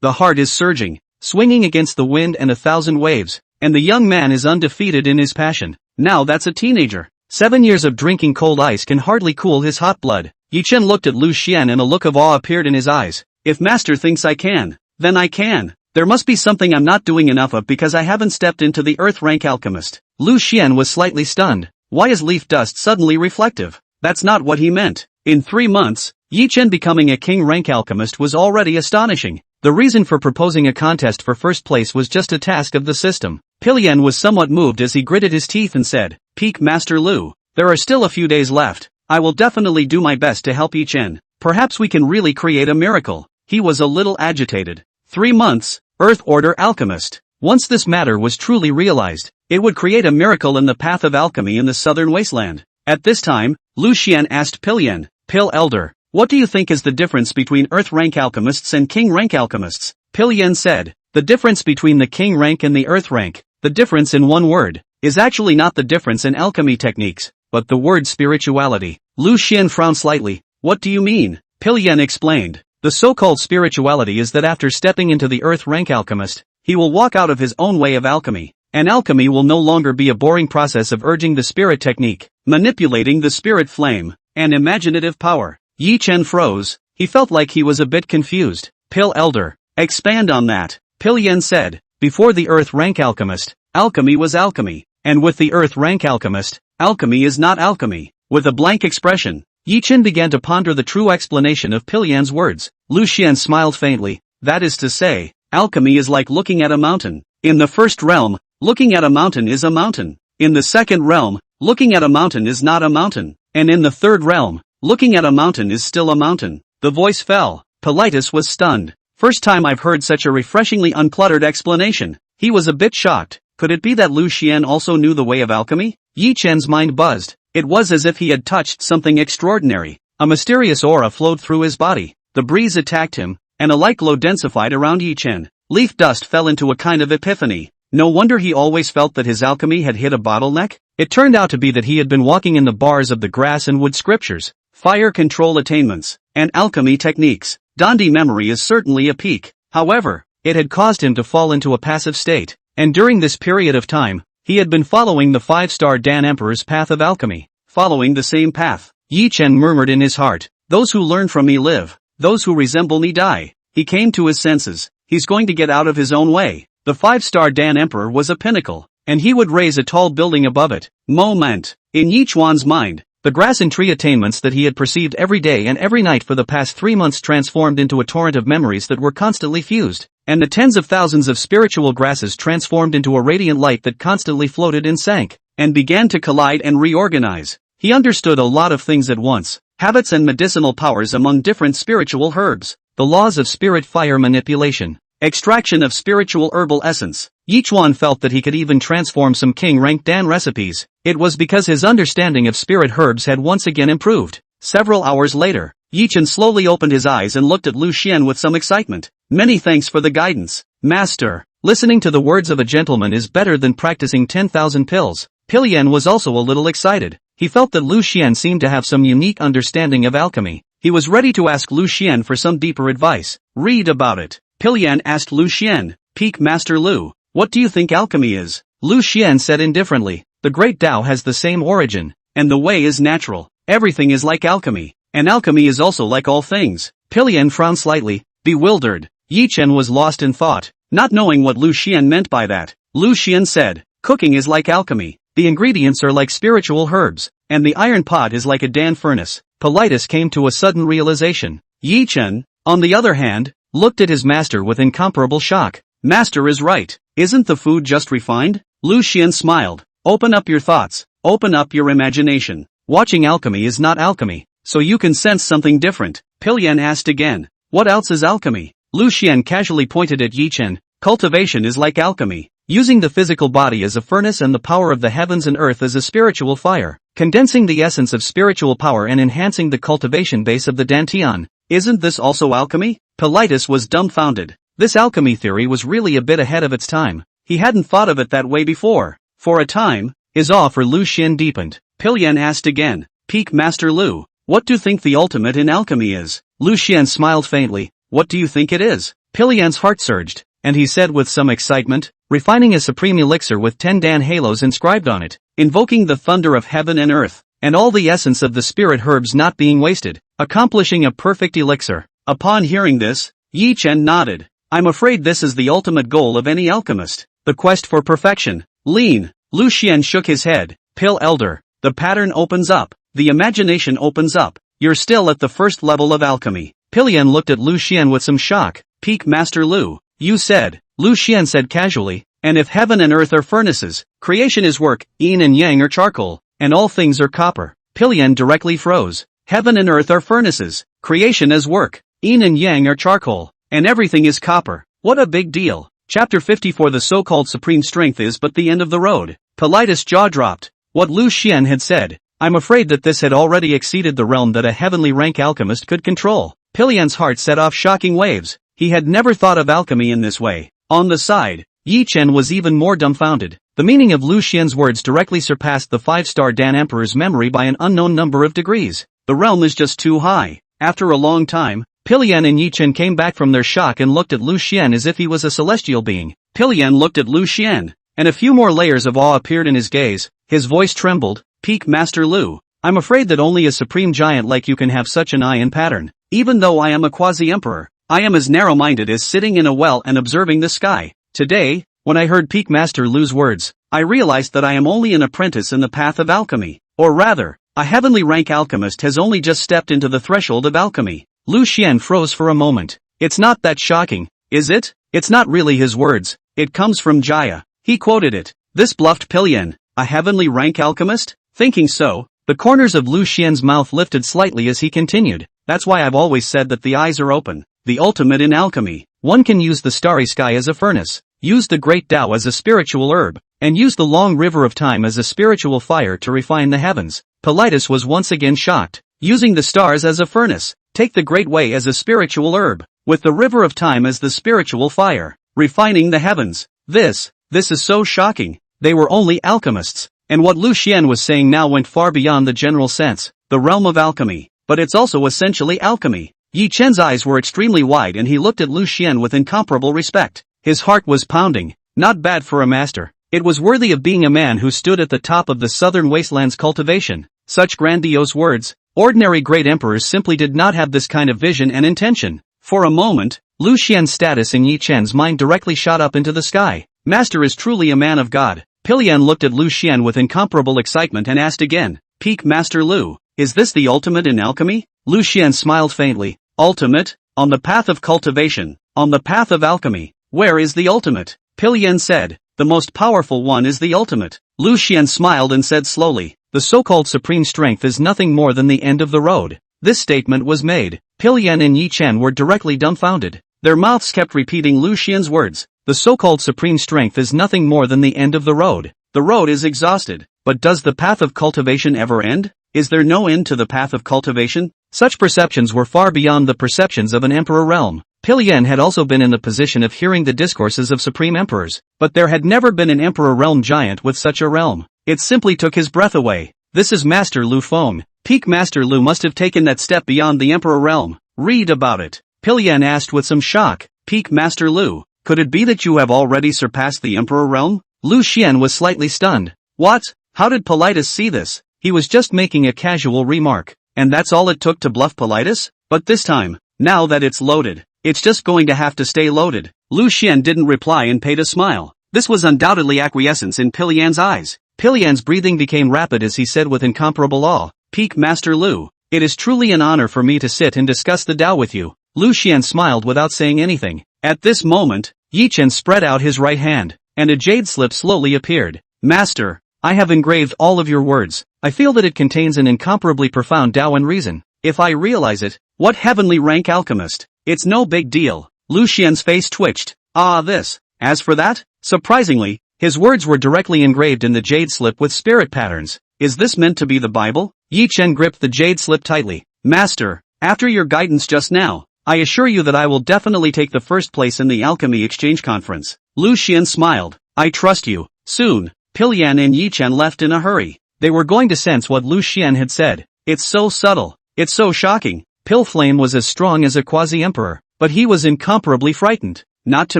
Speaker 1: The heart is surging, swinging against the wind and 1,000 waves, and the young man is undefeated in his passion. Now that's a teenager. 7 years of drinking cold ice can hardly cool his hot blood. Yi Chen looked at Lu Xian and a look of awe appeared in his eyes. If Master thinks I can, then I can. There must be something I'm not doing enough of because I haven't stepped into the earth rank alchemist. Lu Xian was slightly stunned. Why is Leaf Dust suddenly reflective? That's not what he meant. In 3 months, Yi Chen becoming a king rank alchemist was already astonishing. The reason for proposing a contest for first place was just a task of the system. Pilian was somewhat moved as he gritted his teeth and said, Peak Master Lu, there are still a few days left. I will definitely do my best to help Yi Chen. Perhaps we can really create a miracle. He was a little agitated. 3 months, Earth Order Alchemist. Once this matter was truly realized, it would create a miracle in the path of alchemy in the southern wasteland. At this time, Lu Xian asked Pilian, Pil Elder, what do you think is the difference between Earth rank alchemists and King rank alchemists? Pilian said, the difference between the King rank and the Earth rank, the difference in one word, is actually not the difference in alchemy techniques, but the word spirituality. Lu Xian frowned slightly. What do you mean? Pilian explained. The so-called spirituality is that after stepping into the Earth rank alchemist, he will walk out of his own way of alchemy, and alchemy will no longer be a boring process of urging the spirit technique, manipulating the spirit flame, and imaginative power. Yi Chen froze. He felt like he was a bit confused. Pil Elder, expand on that. Pilian said, before the Earth rank alchemist, alchemy was alchemy, and with the Earth rank alchemist, alchemy is not alchemy. With a blank expression, Yi Chen began to ponder the true explanation of Pilian's words. Lu Xian smiled faintly. That is to say, alchemy is like looking at a mountain. In the first realm, looking at a mountain is a mountain. In the second realm, looking at a mountain is not a mountain. And in the third realm, looking at a mountain is still a mountain. The voice fell. Politis was stunned. First time I've heard such a refreshingly uncluttered explanation. He was a bit shocked. Could it be that Lu Xian also knew the way of alchemy? Yi Chen's mind buzzed. It was as if he had touched something extraordinary. A mysterious aura flowed through his body. The breeze attacked him, and a light glow densified around Yi Chen. Leaf Dust fell into a kind of epiphany. No wonder he always felt that his alchemy had hit a bottleneck. It turned out to be that he had been walking in the bars of the grass and wood scriptures, fire control attainments, and alchemy techniques. Dandi memory is certainly a peak. However, it had caused him to fall into a passive state, and during this period of time, he had been following the 5-star Dan Emperor's path of alchemy. Following the same path, Yi Chen murmured in his heart, those who learn from me live, those who resemble me die. He came to his senses. He's going to get out of his own way. The 5-star Dan Emperor was a pinnacle, and he would raise a tall building above it. Moment. In Yi Chuan's mind, the grass and tree attainments that he had perceived every day and every night for the past 3 months transformed into a torrent of memories that were constantly fused, and the tens of thousands of spiritual grasses transformed into a radiant light that constantly floated and sank, and began to collide and reorganize. He understood a lot of things at once, habits and medicinal powers among different spiritual herbs, the laws of spirit fire manipulation, extraction of spiritual herbal essence. Yi Chuan felt that he could even transform some king-ranked Dan recipes. It was because his understanding of spirit herbs had once again improved. Several hours later, Yi Chuan slowly opened his eyes and looked at Lu Xian with some excitement. Many thanks for the guidance, Master. Listening to the words of a gentleman is better than practicing 10,000 pills. Pilian was also a little excited. He felt that Lu Xian seemed to have some unique understanding of alchemy. He was ready to ask Lu Xian for some deeper advice. Read about it. Pilian asked Lu Xian. Peak Master Lu, what do you think alchemy is? Lu Xian said indifferently. The great Tao has the same origin, and the way is natural. Everything is like alchemy, and alchemy is also like all things. Pilian frowned slightly, bewildered. Yi Chen was lost in thought, not knowing what Lu Xian meant by that. Lu Xian said, cooking is like alchemy. The ingredients are like spiritual herbs, and the iron pot is like a Dan furnace. Politis came to a sudden realization. Yi Chen, on the other hand, looked at his master with incomparable shock. Master is right. Isn't the food just refined? Lu Xian smiled. Open up your thoughts. Open up your imagination. Watching alchemy is not alchemy, so you can sense something different. Pilian asked again. What else is alchemy? Lu Xian casually pointed at Yi Chen. Cultivation is like alchemy. Using the physical body as a furnace and the power of the heavens and earth as a spiritual fire. Condensing the essence of spiritual power and enhancing the cultivation base of the Dantian. Isn't this also alchemy? Politis was dumbfounded. This alchemy theory was really a bit ahead of its time. He hadn't thought of it that way before. For a time, his awe for Lu Xian deepened. Pilian asked again. Peak Master Lu, what do you think the ultimate in alchemy is? Lu Xian smiled faintly. What do you think it is? Pilian's heart surged, and he said with some excitement, refining a supreme elixir with 10 Dan halos inscribed on it, invoking the thunder of heaven and earth, and all the essence of the spirit herbs not being wasted, accomplishing a perfect elixir. Upon hearing this, Yi Chen nodded. I'm afraid this is the ultimate goal of any alchemist, the quest for perfection. Lean. Lu Xian shook his head. Pill Elder, the pattern opens up, the imagination opens up. You're still at the first level of alchemy. Pilian looked at Lu Xian with some shock. Peak Master Lu, you said. Lu Xian said casually, and if heaven and earth are furnaces, creation is work, yin and yang are charcoal, and all things are copper. Pilian directly froze. Heaven and earth are furnaces, creation is work, yin and yang are charcoal, and everything is copper. What a big deal. Chapter 54. The so-called supreme strength is but the end of the road. Politis' jaw dropped. What Lu Xian had said, I'm afraid that this had already exceeded the realm that a heavenly rank alchemist could control. Pilian's heart set off shocking waves. He had never thought of alchemy in this way. On the side, Yi Chen was even more dumbfounded. The meaning of Lu Xian's words directly surpassed the 5-star Dan Emperor's memory by an unknown number of degrees. The realm is just too high. After a long time, Pilian and Yi Chen came back from their shock and looked at Lu Xian as if he was a celestial being. Pilian looked at Lu Xian, and a few more layers of awe appeared in his gaze. His voice trembled. Peak Master Lu, I'm afraid that only a supreme giant like you can have such an eye and pattern. Even though I am a quasi-emperor, I am as narrow-minded as sitting in a well and observing the sky. Today, when I heard Peak Master Lu's words, I realized that I am only an apprentice in the path of alchemy. Or rather, a heavenly rank alchemist has only just stepped into the threshold of alchemy. Lu Xian froze for a moment. It's not that shocking, is it? It's not really his words. It comes from Jaya. He quoted it. This bluffed Pilian, a heavenly rank alchemist? Thinking so, the corners of Lu Xian's mouth lifted slightly as he continued. That's why I've always said that the eyes are open. The ultimate in alchemy. One can use the starry sky as a furnace, use the great Tao as a spiritual herb, and use the long river of time as a spiritual fire to refine the heavens. Politis was once again shocked. Using the stars as a furnace, take the great way as a spiritual herb, with the river of time as the spiritual fire, refining the heavens. This is so shocking. They were only alchemists, and what Lu Xian was saying now went far beyond the general sense, the realm of alchemy, but it's also essentially alchemy. Yi Chen's eyes were extremely wide and he looked at Lu Xian with incomparable respect. His heart was pounding. Not bad for a master. It was worthy of being a man who stood at the top of the southern wasteland's cultivation. Such grandiose words. Ordinary great emperors simply did not have this kind of vision and intention. For a moment, Lu Xian's status in Yi Chen's mind directly shot up into the sky. Master is truly a man of God. Pilyan looked at Lu Xian with incomparable excitement and asked again, Peak Master Lu, is this the ultimate in alchemy? Lu Xian smiled faintly. Ultimate? On the path of cultivation, on the path of alchemy, where is the ultimate? Pilyan said, the most powerful one is the ultimate. Lu Xian smiled and said slowly, the so-called supreme strength is nothing more than the end of the road. This statement was made. Pilyan and Yi Chen were directly dumbfounded. Their mouths kept repeating Lu Xian's words. The so-called supreme strength is nothing more than the end of the road. The road is exhausted. But does the path of cultivation ever end? Is there no end to the path of cultivation? Such perceptions were far beyond the perceptions of an emperor realm. Pilyan had also been in the position of hearing the discourses of supreme emperors, but there had never been an emperor realm giant with such a realm. It simply took his breath away. This is Master Lu Feng. Peak Master Lu must have taken that step beyond the emperor realm. Read about it. Pilyan asked with some shock. Peak Master Lu, could it be that you have already surpassed the emperor realm? Lu Xian was slightly stunned. What? How did Politis see this? He was just making a casual remark. And that's all it took to bluff Politis? But this time, now that it's loaded, it's just going to have to stay loaded. Lu Xian didn't reply and paid a smile. This was undoubtedly acquiescence in Pilyan's eyes. Pilyan's breathing became rapid as he said with incomparable awe, Peak Master Lu, it is truly an honor for me to sit and discuss the Tao with you. Lu Xian smiled without saying anything. At this moment, Yi Chen spread out his right hand, and a jade slip slowly appeared. Master, I have engraved all of your words. I feel that it contains an incomparably profound Tao and reason. If I realize it, what heavenly rank alchemist? It's no big deal. Lu Xian's face twitched. Ah, this. As for that, surprisingly, his words were directly engraved in the jade slip with spirit patterns. Is this meant to be the Bible? Yi Chen gripped the jade slip tightly. Master, after your guidance just now, I assure you that I will definitely take the first place in the Alchemy Exchange Conference. Lu Xian smiled. I trust you. Soon, Pilyan and Yi Chen left in a hurry. They were going to sense what Lu Xian had said. It's so subtle. It's so shocking. Pil Flame was as strong as a quasi-emperor, but he was incomparably frightened. Not to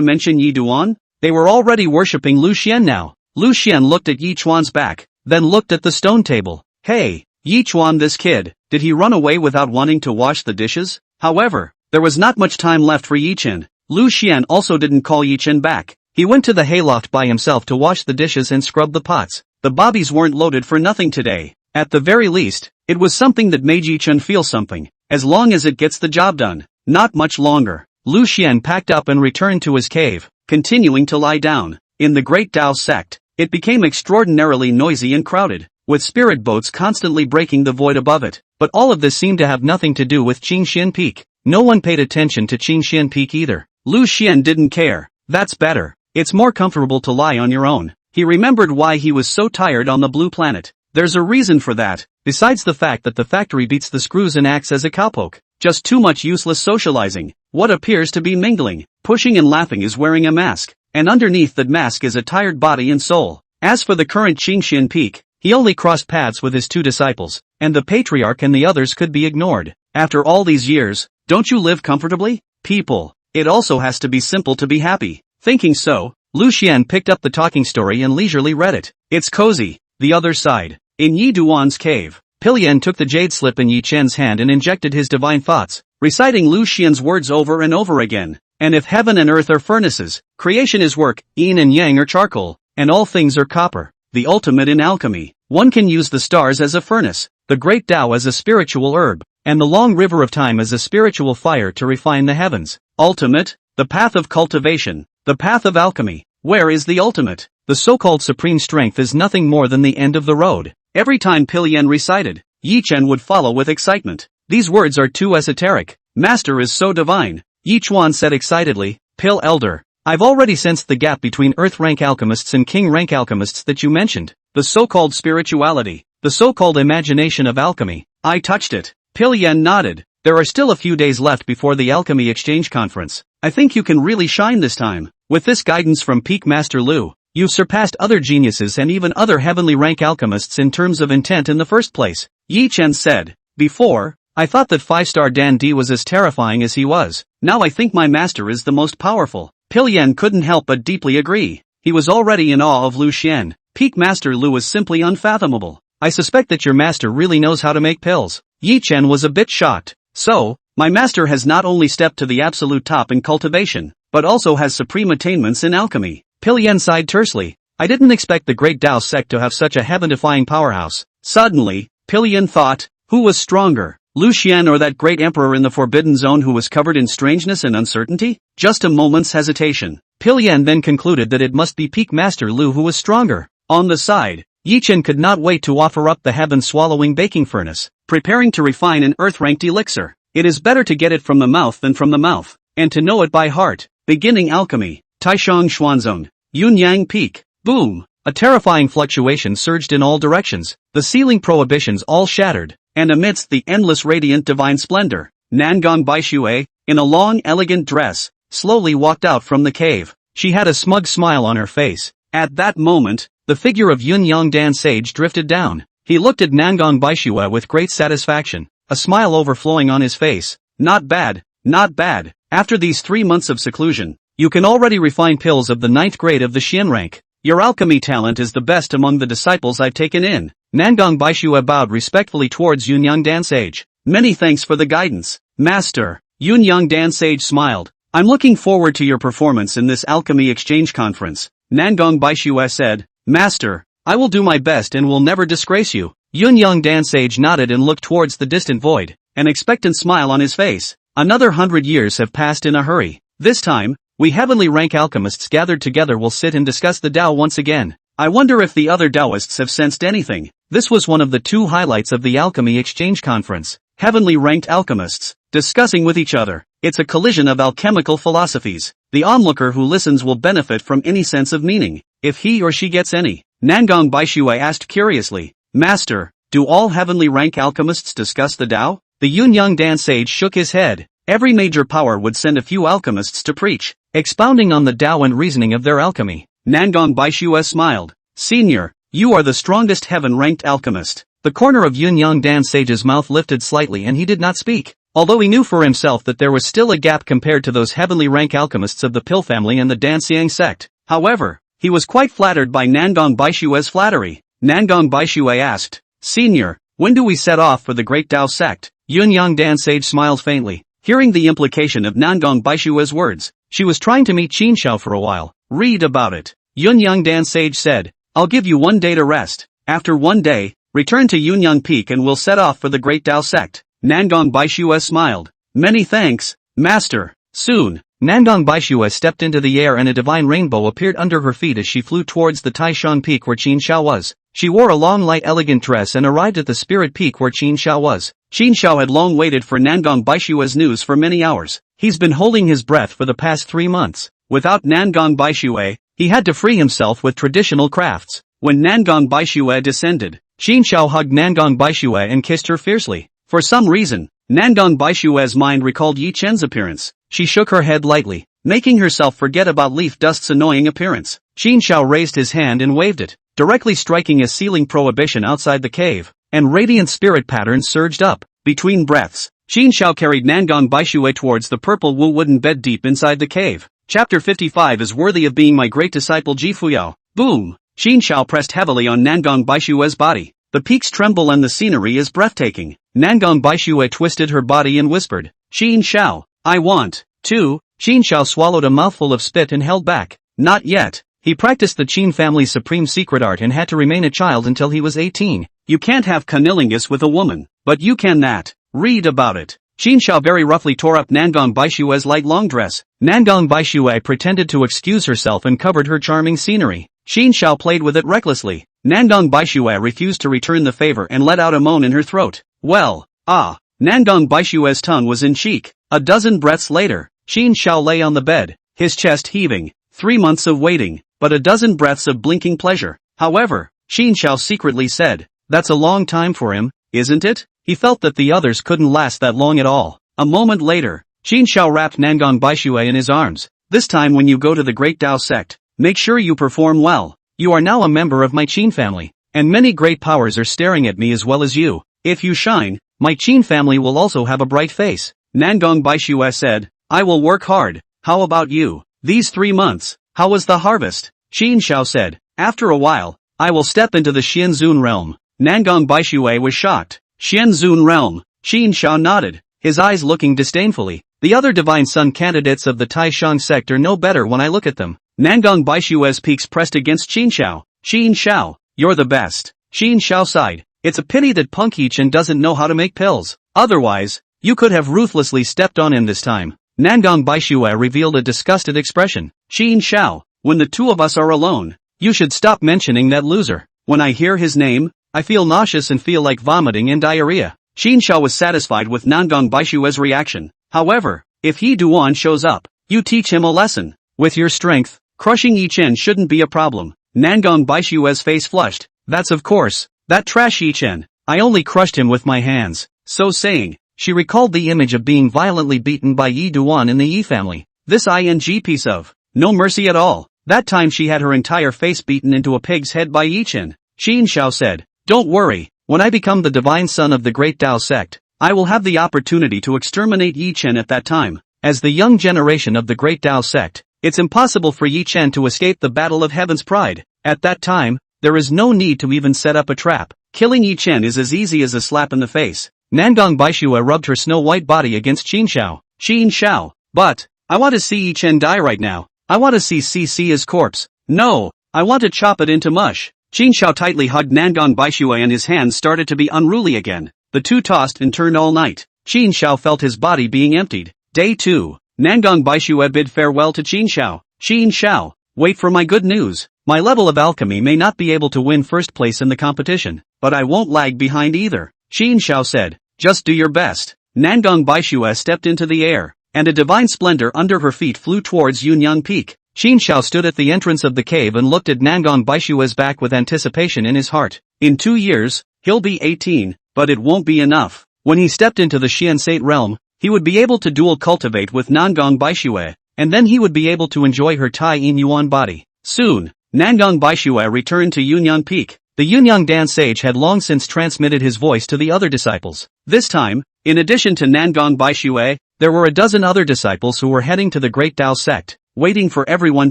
Speaker 1: mention Yi Duan? They were already worshipping Lu Xian now. Lu Xian looked at Yi Chuan's back, then looked at the stone table. Hey, Yi Chuan, this kid, did he run away without wanting to wash the dishes? However, there was not much time left for Yi Chen. Lu Xian also didn't call Yi Chen back. He went to the hayloft by himself to wash the dishes and scrub the pots. The bobbies weren't loaded for nothing today. At the very least, it was something that made Yi Chen feel something. As long as it gets the job done. Not much longer. Lu Xian packed up and returned to his cave, continuing to lie down. In the Great Tao sect, it became extraordinarily noisy and crowded, with spirit boats constantly breaking the void above it. But all of this seemed to have nothing to do with Qingxian Peak. No one paid attention to Qingxian Peak either. Lu Xian didn't care. That's better. It's more comfortable to lie on your own. He remembered why he was so tired on the blue planet. There's a reason for that, besides the fact that the factory beats the screws and acts as a cowpoke. Just too much useless socializing. What appears to be mingling, pushing and laughing is wearing a mask, and underneath that mask is a tired body and soul. As for the current Qingxian Peak, he only crossed paths with his two disciples, and the patriarch and the others could be ignored. After all these years, don't you live comfortably? People, it also has to be simple to be happy. Thinking so, Lu Xian picked up the talking story and leisurely read it. It's cozy. The other side. In Yi Duan's cave, Pilyan took the jade slip in Yi Chen's hand and injected his divine thoughts, reciting Lu Xian's words over and over again. And if heaven and earth are furnaces, creation is work, yin and yang are charcoal, and all things are copper, the ultimate in alchemy, one can use the stars as a furnace, the great Tao as a spiritual herb, and the long river of time as a spiritual fire to refine the heavens. Ultimate, the path of cultivation, the path of alchemy. Where is the ultimate? The so-called supreme strength is nothing more than the end of the road. Every time Pilyan recited, Yi Chen would follow with excitement. These words are too esoteric. Master is so divine. Yi Chuan said excitedly, Pil Elder, I've already sensed the gap between Earth-rank alchemists and King-rank alchemists that you mentioned. The so-called spirituality, the so-called imagination of alchemy. I touched it. Pilyan nodded. There are still a few days left before the Alchemy Exchange Conference. I think you can really shine this time. With this guidance from Peak Master Lu, you've surpassed other geniuses and even other heavenly rank alchemists in terms of intent in the first place. Yi Chen said, before, I thought that 5-star Dan D was as terrifying as he was. Now I think my master is the most powerful. Pilyan couldn't help but deeply agree. He was already in awe of Lu Xian. Peak Master Lu is simply unfathomable. I suspect that your master really knows how to make pills. Yi Chen was a bit shocked. So, my master has not only stepped to the absolute top in cultivation, but also has supreme attainments in alchemy. Pilyan sighed tersely. I didn't expect the Great Tao sect to have such a heaven-defying powerhouse. Suddenly, Pillian thought, who was stronger, Lu Xian or that great emperor in the Forbidden Zone who was covered in strangeness and uncertainty? Just a moment's hesitation. Pillian then concluded that it must be Peak Master Lu who was stronger. On the side, Yi Chen could not wait to offer up the heaven-swallowing baking furnace, preparing to refine an earth-ranked elixir. It is better to get it from the mouth than from the mouth, and to know it by heart. Beginning alchemy. Taishang Xuanzong. Yunyang Peak. Boom! A terrifying fluctuation surged in all directions, the ceiling prohibitions all shattered, and amidst the endless radiant divine splendor, Nangong Baixue, in a long elegant dress, slowly walked out from the cave. She had a smug smile on her face. At that moment, the figure of Yun Yongdan Sage drifted down. He looked at Nangong Baixue with great satisfaction, a smile overflowing on his face. Not bad, not bad. After these 3 months of seclusion, you can already refine pills of the 9th grade of the Xian rank. Your alchemy talent is the best among the disciples I've taken in. Nangong Baixue bowed respectfully towards Yun Yongdan Sage. Many thanks for the guidance, Master. Yun Yongdan Sage smiled. I'm looking forward to your performance in this alchemy exchange conference. Nangong Baixue said, Master, I will do my best and will never disgrace you. Yun Yongdan Sage nodded and looked towards the distant void, an expectant smile on his face. Another 100 years have passed in a hurry. This time, we heavenly rank alchemists gathered together will sit and discuss the Tao once again. I wonder if the other Taoists have sensed anything. This was one of the 2 highlights of the Alchemy Exchange Conference. Heavenly ranked alchemists, discussing with each other. It's a collision of alchemical philosophies. The onlooker who listens will benefit from any sense of meaning, if he or she gets any. Nangong Baixue asked curiously, Master, do all heavenly rank alchemists discuss the Tao? The Yun Yongdan Sage shook his head. Every major power would send a few alchemists to preach, expounding on the Tao and reasoning of their alchemy. Nangong Baixue smiled. Senior, you are the strongest heaven-ranked alchemist. The corner of Yun Yongdan Sage's mouth lifted slightly and he did not speak, although he knew for himself that there was still a gap compared to those heavenly rank alchemists of the Pill family and the Danxiang sect. However, he was quite flattered by Nangong Baixue's flattery. Nangong Baixue asked, Senior, when do we set off for the Great Tao sect? Yun Yongdan Sage smiled faintly, hearing the implication of Nangong Baixue's words. She was trying to meet Qin Shao for a while. Read about it. Yun Yongdan Sage said, I'll give you 1 day to rest. After 1 day, return to Yunyang Peak and we'll set off for the Great Tao sect. Nangong Baixue smiled. Many thanks, Master. Soon, Nangong Baixue stepped into the air and a divine rainbow appeared under her feet as she flew towards the Taishan Peak where Qin Shao was. She wore a long light elegant dress and arrived at the Spirit Peak where Qin Shao was. Qin Shao had long waited for Nangong Baixue's news for many hours. He's been holding his breath for the past 3 months. Without Nangong Baixue, he had to free himself with traditional crafts. When Nangong Baixue descended, Qin Shao hugged Nangong Baixue and kissed her fiercely. For some reason, Nangong Baixue's mind recalled Yi Chen's appearance. She shook her head lightly, making herself forget about Leaf Dust's annoying appearance. Qin Shao raised his hand and waved it, directly striking a ceiling prohibition outside the cave, and radiant spirit patterns surged up. Between breaths, Qin Shao carried Nangong Baixue towards the purple wool wooden bed deep inside the cave. Chapter 55 is worthy of being my great disciple Ji Fuyao. Boom! Qin Shao pressed heavily on Nangong Baixue's body. The peaks tremble and the scenery is breathtaking. Nangong Baixue twisted her body and whispered, Qin Shao, I want to. Qin Shao swallowed a mouthful of spit and held back. Not yet. He practiced the Qin family's supreme secret art and had to remain a child until he was 18. You can't have cunnilingus with a woman, but you can that. Read about it. Qin Shao very roughly tore up Nangong Baixue's light long dress. Nangong Baixue pretended to excuse herself and covered her charming scenery. Qin Shao played with it recklessly. Nangong Baixue refused to return the favor and let out a moan in her throat. Well, Nangong Baixue's tongue was in cheek. A dozen breaths later, Qin Shao lay on the bed, his chest heaving. 3 months of waiting, but a dozen breaths of blinking pleasure. However, Qin Shao secretly said, that's a long time for him, isn't it? He felt that the others couldn't last that long at all. A moment later, Qin Shao wrapped Nangong Baixue in his arms. This time when you go to the Great Tao sect, make sure you perform well. You are now a member of my Qin family, and many great powers are staring at me as well as you. If you shine, my Qin family will also have a bright face. Nangong Baixue said, I will work hard. How about you? These 3 months, how was the harvest? Qin Shao said, after a while, I will step into the Xianzun realm. Nangong Baixue was shocked. Xianzun realm. Qin Shao nodded, his eyes looking disdainfully. The other Divine Son candidates of the Taishang sect are no better when I look at them. Nangong Baishue's peaks pressed against Qin Shao. Qin Shao, you're the best. Qin Shao sighed. It's a pity that Punk Yichen doesn't know how to make pills. Otherwise, you could have ruthlessly stepped on him this time. Nangong Baishue revealed a disgusted expression. Qin Shao, when the two of us are alone, you should stop mentioning that loser. When I hear his name, I feel nauseous and feel like vomiting and diarrhea. Qin Shao was satisfied with Nangong Baishue's reaction. However, if He Duan shows up, you teach him a lesson. With your strength, crushing Yi Chen shouldn't be a problem. Nangong Baishue's face flushed. That's of course. That trash Yi Chen. I only crushed him with my hands. So saying, she recalled the image of being violently beaten by Yi Duan in the Yi family. This ing piece of no mercy at all. That time she had her entire face beaten into a pig's head by Yi Chen. Qin Shao said, don't worry, when I become the divine son of the great Tao sect, I will have the opportunity to exterminate Yi Chen at that time. As the young generation of the great Tao sect, it's impossible for Yi Chen to escape the battle of heaven's pride. At that time, there is no need to even set up a trap. Killing Yi Chen is as easy as a slap in the face. Nangong Baishue rubbed her snow-white body against Qin Shao. Qin Shao, but, I want to see Yi Chen die right now. I want to see his corpse. No, I want to chop it into mush. Qin Shao tightly hugged Nangong Baishue and his hands started to be unruly again. The two tossed and turned all night. Qin Shao felt his body being emptied. Day 2. Nangong Baishue bid farewell to Qin Shao. Qin Shao, wait for my good news. My level of alchemy may not be able to win first place in the competition, but I won't lag behind either. Qin Shao said, just do your best. Nangong Baishue stepped into the air, and a divine splendor under her feet flew towards Yunyang Peak. Qin Shao stood at the entrance of the cave and looked at Nangong Baishue's back with anticipation in his heart. In 2 years, he'll be 18, but it won't be enough. When he stepped into the Xiansate realm, he would be able to dual cultivate with Nangong Baishue, and then he would be able to enjoy her Tai Yin Yuan body. Soon, Nangong Baishue returned to Yunyang Peak. The Yunyang Dan sage had long since transmitted his voice to the other disciples. This time, in addition to Nangong Baishue, there were a dozen other disciples who were heading to the Great Tao sect, waiting for everyone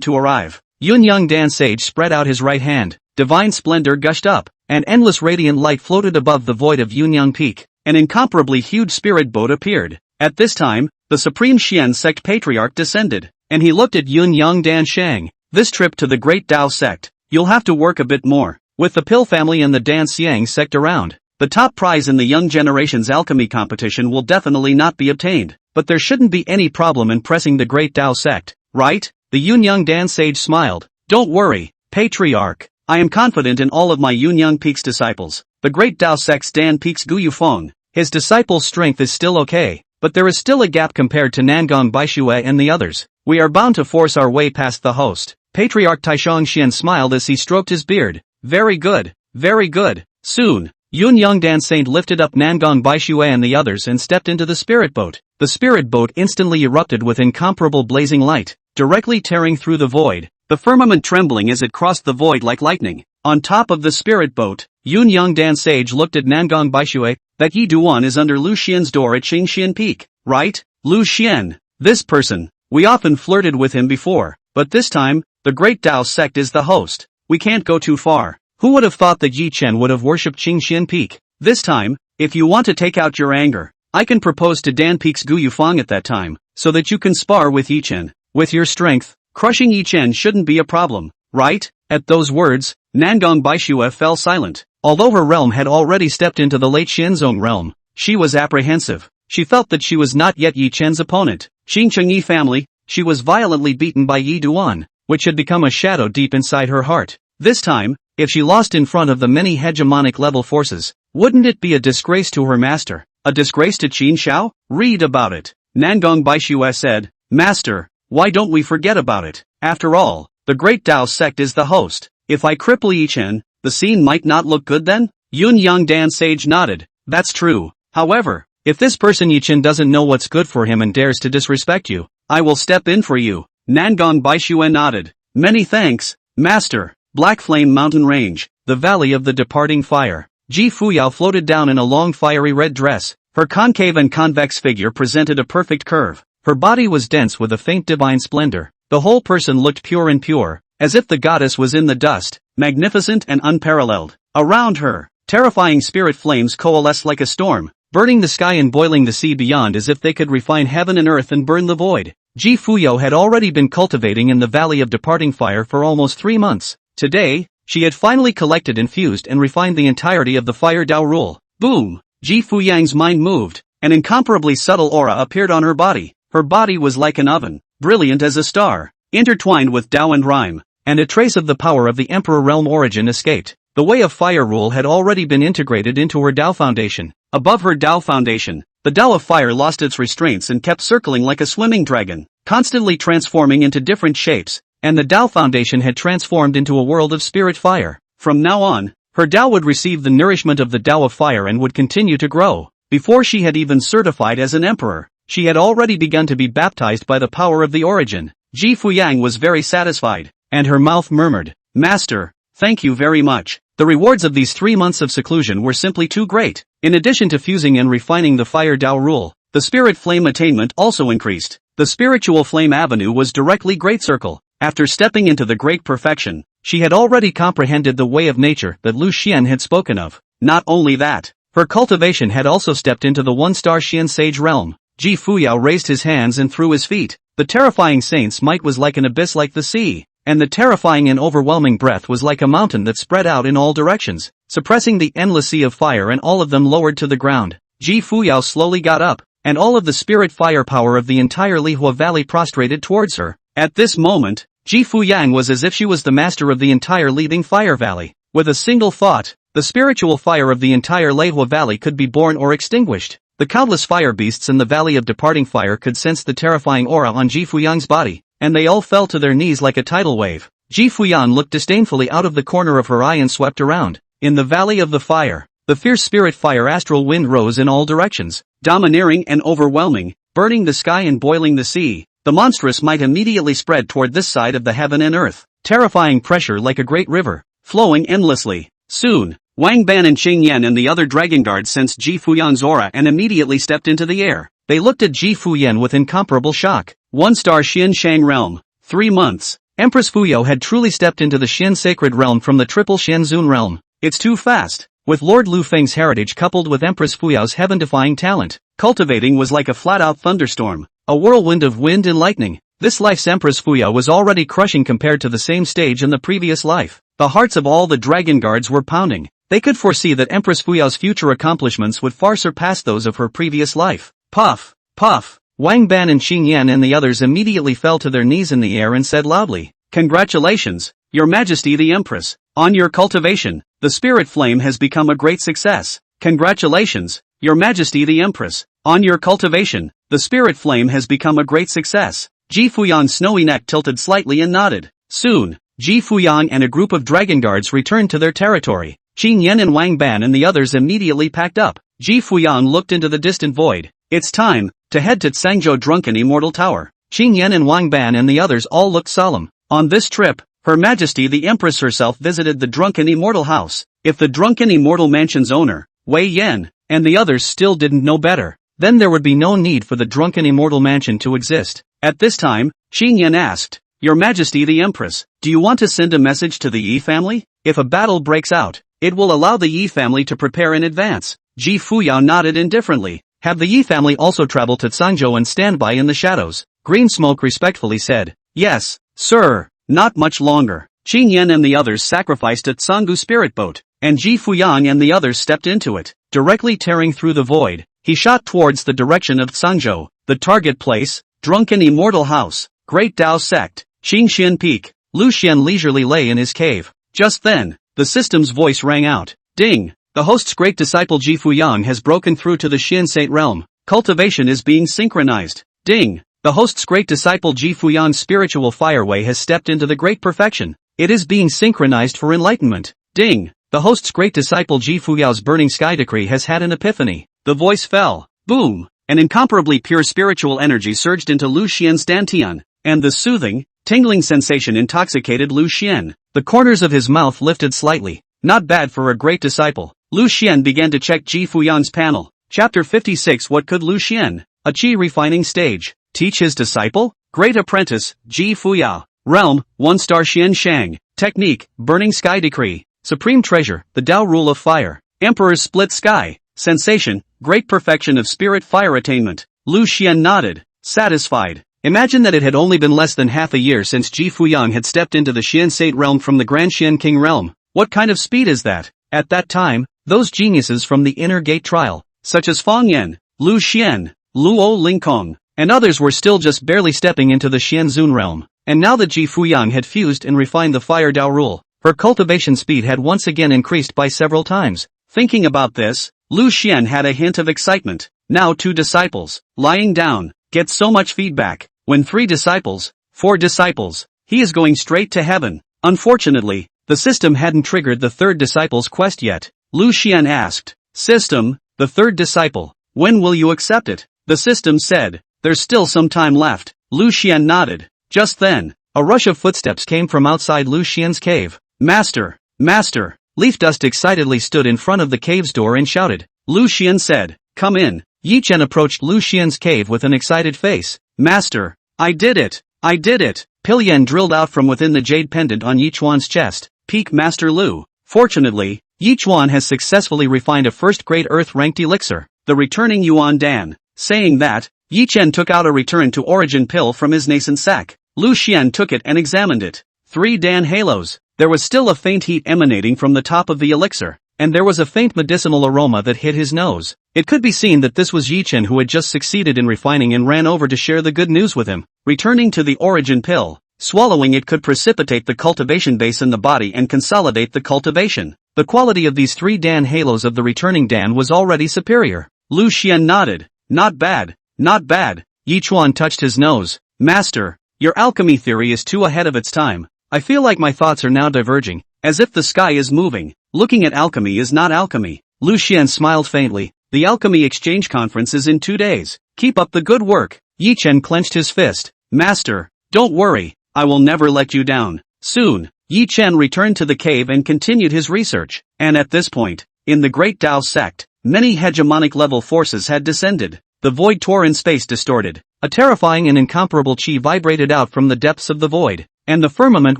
Speaker 1: to arrive. Yunyang Dan sage spread out his right hand, divine splendor gushed up, and endless radiant light floated above the void of Yunyang Peak. An incomparably huge spirit boat appeared. At this time, the Supreme Xian sect patriarch descended, and he looked at Yunyang Dan Shang. This trip to the Great Tao sect, you'll have to work a bit more. With the Pill family and the Dan Xiang sect around, the top prize in the young generation's alchemy competition will definitely not be obtained. But there shouldn't be any problem impressing the Great Tao sect, right? The Yunyang Dan sage smiled. Don't worry, patriarch. I am confident in all of my Yunyang Peak's disciples. The Great Tao sect's Dan Peak's Gu Yufeng. His disciples' strength is still okay, but there is still a gap compared to Nangong Baishue and the others. We are bound to force our way past the host. Patriarch Taishang Xian smiled as he stroked his beard. Very good, very good. Soon, Yunyang Dan Saint lifted up Nangong Baishue and the others and stepped into the spirit boat. The spirit boat instantly erupted with incomparable blazing light, directly tearing through the void, the firmament trembling as it crossed the void like lightning. On top of the spirit boat, Yunyang Dan Sage looked at Nangong Baishue. That Yi Duan is under Lu Xian's door at Qingxian Peak, right? Lu Xian. This person. We often flirted with him before, but this time, the Great Tao sect is the host. We can't go too far. Who would have thought that Yi Chen would have worshipped Qingxian Peak? This time, if you want to take out your anger, I can propose to Dan Peak's Gu Yufeng at that time, so that you can spar with Yi Chen. With your strength, crushing Yi Chen shouldn't be a problem, right? At those words, Nangong Baishue fell silent. Although her realm had already stepped into the late Xianzong realm, she was apprehensive. She felt that she was not yet Yi Chen's opponent. Xingcheng Yi family, she was violently beaten by Yi Duan, which had become a shadow deep inside her heart. This time, if she lost in front of the many hegemonic level forces, wouldn't it be a disgrace to her master? A disgrace to Qin Shao? Read about it. Nangong Baishue said, Master, why don't we forget about it? After all, the Great Tao sect is the host. If I cripple Yi Chen, the scene might not look good then? Yunyang Dan Sage nodded. That's true. However, if this person Yi Chen doesn't know what's good for him and dares to disrespect you, I will step in for you. Nangong Baishue nodded. Many thanks, Master. Black Flame Mountain Range, the Valley of the Departing Fire. Ji Fuyao floated down in a long fiery red dress. Her concave and convex figure presented a perfect curve. Her body was dense with a faint divine splendor. The whole person looked pure and pure, as if the goddess was in the dust, magnificent and unparalleled. Around her, terrifying spirit flames coalesced like a storm. burning the sky and boiling the sea beyond as if they could refine heaven and earth and burn the void. Ji Fuyo had already been cultivating in the Valley of Departing Fire for almost 3 months. Today, she had finally collected, infused and refined the entirety of the Fire Dao rule. Boom! Ji Fuyang's mind moved. An incomparably subtle aura appeared on her body. Her body was like an oven, brilliant as a star, intertwined with Dao and rhyme, and a trace of the power of the Emperor realm origin escaped. The way of fire rule had already been integrated into her Dao foundation. Above her Dao foundation, the Dao of fire lost its restraints and kept circling like a swimming dragon, constantly transforming into different shapes, and the Dao foundation had transformed into a world of spirit fire. From now on, her Dao would receive the nourishment of the Dao of fire and would continue to grow. Before she had even certified as an emperor, she had already begun to be baptized by the power of the origin. Ji Fuyang was very satisfied, and her mouth murmured, "Master, thank you very much." The rewards of these 3 months of seclusion were simply too great. In addition to fusing and refining the Fire Dao rule, the Spirit Flame attainment also increased. The Spiritual Flame Avenue was directly Great Circle. After stepping into the Great Perfection, she had already comprehended the way of nature that Lu Xian had spoken of. Not only that, her cultivation had also stepped into the 1-star Xian Sage realm. Ji Fuyao raised his hands and threw his feet. The terrifying saint's might was like an abyss like the sea, and the terrifying and overwhelming breath was like a mountain that spread out in all directions, suppressing the endless sea of fire, and all of them lowered to the ground. Ji Fuyao slowly got up, and all of the spirit fire power of the entire Lihua Valley prostrated towards her. At this moment, Ji Fuyang was as if she was the master of the entire leading fire valley. With a single thought, the spiritual fire of the entire Lihua Valley could be born or extinguished. The countless fire beasts in the Valley of Departing Fire could sense the terrifying aura on Ji Fuyang's body, and they all fell to their knees like a tidal wave. Ji Fuyang looked disdainfully out of the corner of her eye and swept around. In the Valley of the Fire, the fierce spirit fire astral wind rose in all directions, domineering and overwhelming, burning the sky and boiling the sea. The monstrous might immediately spread toward this side of the heaven and earth, terrifying pressure like a great river, flowing endlessly. Soon, Wang Ban and Qing Yan and the other dragon guards sensed Ji Fuyang's aura and immediately stepped into the air. They looked at Ji Fuyan with incomparable shock. 1-star Xian Shang realm. 3 months. Empress Fuyo had truly stepped into the Xian sacred realm from the triple Xian Zun realm. It's too fast. With Lord Lu Feng's heritage coupled with Empress Fuyao's heaven-defying talent, cultivating was like a flat-out thunderstorm, a whirlwind of wind and lightning. This life's Empress Fuyo was already crushing compared to the same stage in the previous life. The hearts of all the dragon guards were pounding. They could foresee that Empress Fuyao's future accomplishments would far surpass those of her previous life. Puff! Puff! Wang Ban and Qing Yan and the others immediately fell to their knees in the air and said loudly, "Congratulations, Your Majesty the Empress, on your cultivation. The spirit flame has become a great success. Congratulations, Your Majesty the Empress, on your cultivation. The spirit flame has become a great success." Ji Fuyan's snowy neck tilted slightly and nodded. Soon, Ji Fuyang and a group of dragon guards returned to their territory. Qing Yan and Wang Ban and the others immediately packed up. Ji Fuyang looked into the distant void. It's time to head to Tsangzhou Drunken Immortal Tower. Qing Yan and Wang Ban and the others all looked solemn. On this trip, Her Majesty the Empress herself visited the Drunken Immortal House. If the Drunken Immortal Mansion's owner, Wei Yan, and the others still didn't know better, then there would be no need for the Drunken Immortal Mansion to exist. At this time, Qing Yan asked, "Your Majesty the Empress, do you want to send a message to the Yi family? If a battle breaks out, it will allow the Yi family to prepare in advance." Ji Fuyao nodded indifferently. "Have the Yi family also travel to Tsangzhou and stand by in the shadows?" Green Smoke respectfully said. "Yes, sir." Not much longer. Qing Yan and the others sacrificed a Tsanggu spirit boat, and Ji Fuyang and the others stepped into it. Directly tearing through the void, he shot towards the direction of Tsangzhou. The target place, Drunken Immortal House, Great Dao Sect, Xingxian Peak. Lu Xian leisurely lay in his cave. Just then, the system's voice rang out. "Ding! The host's great disciple Ji Fuyang has broken through to the Xian Sate realm. Cultivation is being synchronized." Ding! The host's great disciple Ji Fuyang's spiritual fireway has stepped into the great perfection. It is being synchronized for enlightenment. Ding! The host's great disciple Ji Fuyao's burning sky decree has had an epiphany. The voice fell. Boom! An incomparably pure spiritual energy surged into Lu Xian's dantian, and the soothing, tingling sensation intoxicated Lu Xian. The corners of his mouth lifted slightly. Not bad for a great disciple. Lu Xian began to check Ji Fuyang's panel. Chapter 56. What could Lu Xian, a Qi refining stage, teach his disciple? Great apprentice, Ji Fuyao. Realm, 1-star Xian Shang. Technique, burning sky decree. Supreme treasure, the Dao rule of fire. Emperor's split sky. Sensation, great perfection of spirit fire attainment. Lu Xian nodded, satisfied. Imagine that it had only been less than half a year since Ji Fuyang had stepped into the Xian State realm from the Grand Xian King realm. What kind of speed is that? At that time, those geniuses from the Inner Gate trial, such as Fang Yan, Lu Xian, Luo Lingkong, and others were still just barely stepping into the Xianzun realm. And now that Ji Fuyang had fused and refined the Fire Dao rule, her cultivation speed had once again increased by several times. Thinking about this, Lu Xian had a hint of excitement. Now 2 disciples, lying down, get so much feedback. When 3 disciples, 4 disciples, he is going straight to heaven. Unfortunately, the system hadn't triggered the 3rd disciple's quest yet. Lu Xian asked, "System, the 3rd disciple, when will you accept it?" The system said, "There's still some time left." Lu Xian nodded. Just then, a rush of footsteps came from outside Lu Xian's cave. "Master, Master!" Leaf Dust excitedly stood in front of the cave's door and shouted. Lu Xian said, "Come in." Yi Chen approached Lu Xian's cave with an excited face. "Master, I did it! I did it!" Pil Yan drilled out from within the jade pendant on Yi Chuan's chest. "Peak Master Lu." Fortunately, Yi Chuan has successfully refined a first-grade Earth-ranked elixir, the returning Yuan Dan. Saying that, Yi Chen took out a return to origin pill from his nascent sac. Lu Xian took it and examined it. 3 Dan halos. There was still a faint heat emanating from the top of the elixir, and there was a faint medicinal aroma that hit his nose. It could be seen that this was Yi Chen who had just succeeded in refining and ran over to share the good news with him. Returning to the origin pill, swallowing it could precipitate the cultivation base in the body and consolidate the cultivation. The quality of these 3 Dan halos of the returning Dan was already superior. Lu Xian nodded. "Not bad, not bad." Yi Chuan touched his nose. "Master, your alchemy theory is too ahead of its time. I feel like my thoughts are now diverging, as if the sky is moving. Looking at alchemy is not alchemy." Lu Xian smiled faintly. "The alchemy exchange conference is in 2 days. Keep up the good work." Yi Chen clenched his fist. "Master, don't worry, I will never let you down." Soon, Yi Chen returned to the cave and continued his research. And at this point, in the Great Tao sect, many hegemonic level forces had descended. The void tore in space distorted. A terrifying and incomparable chi vibrated out from the depths of the void, and the firmament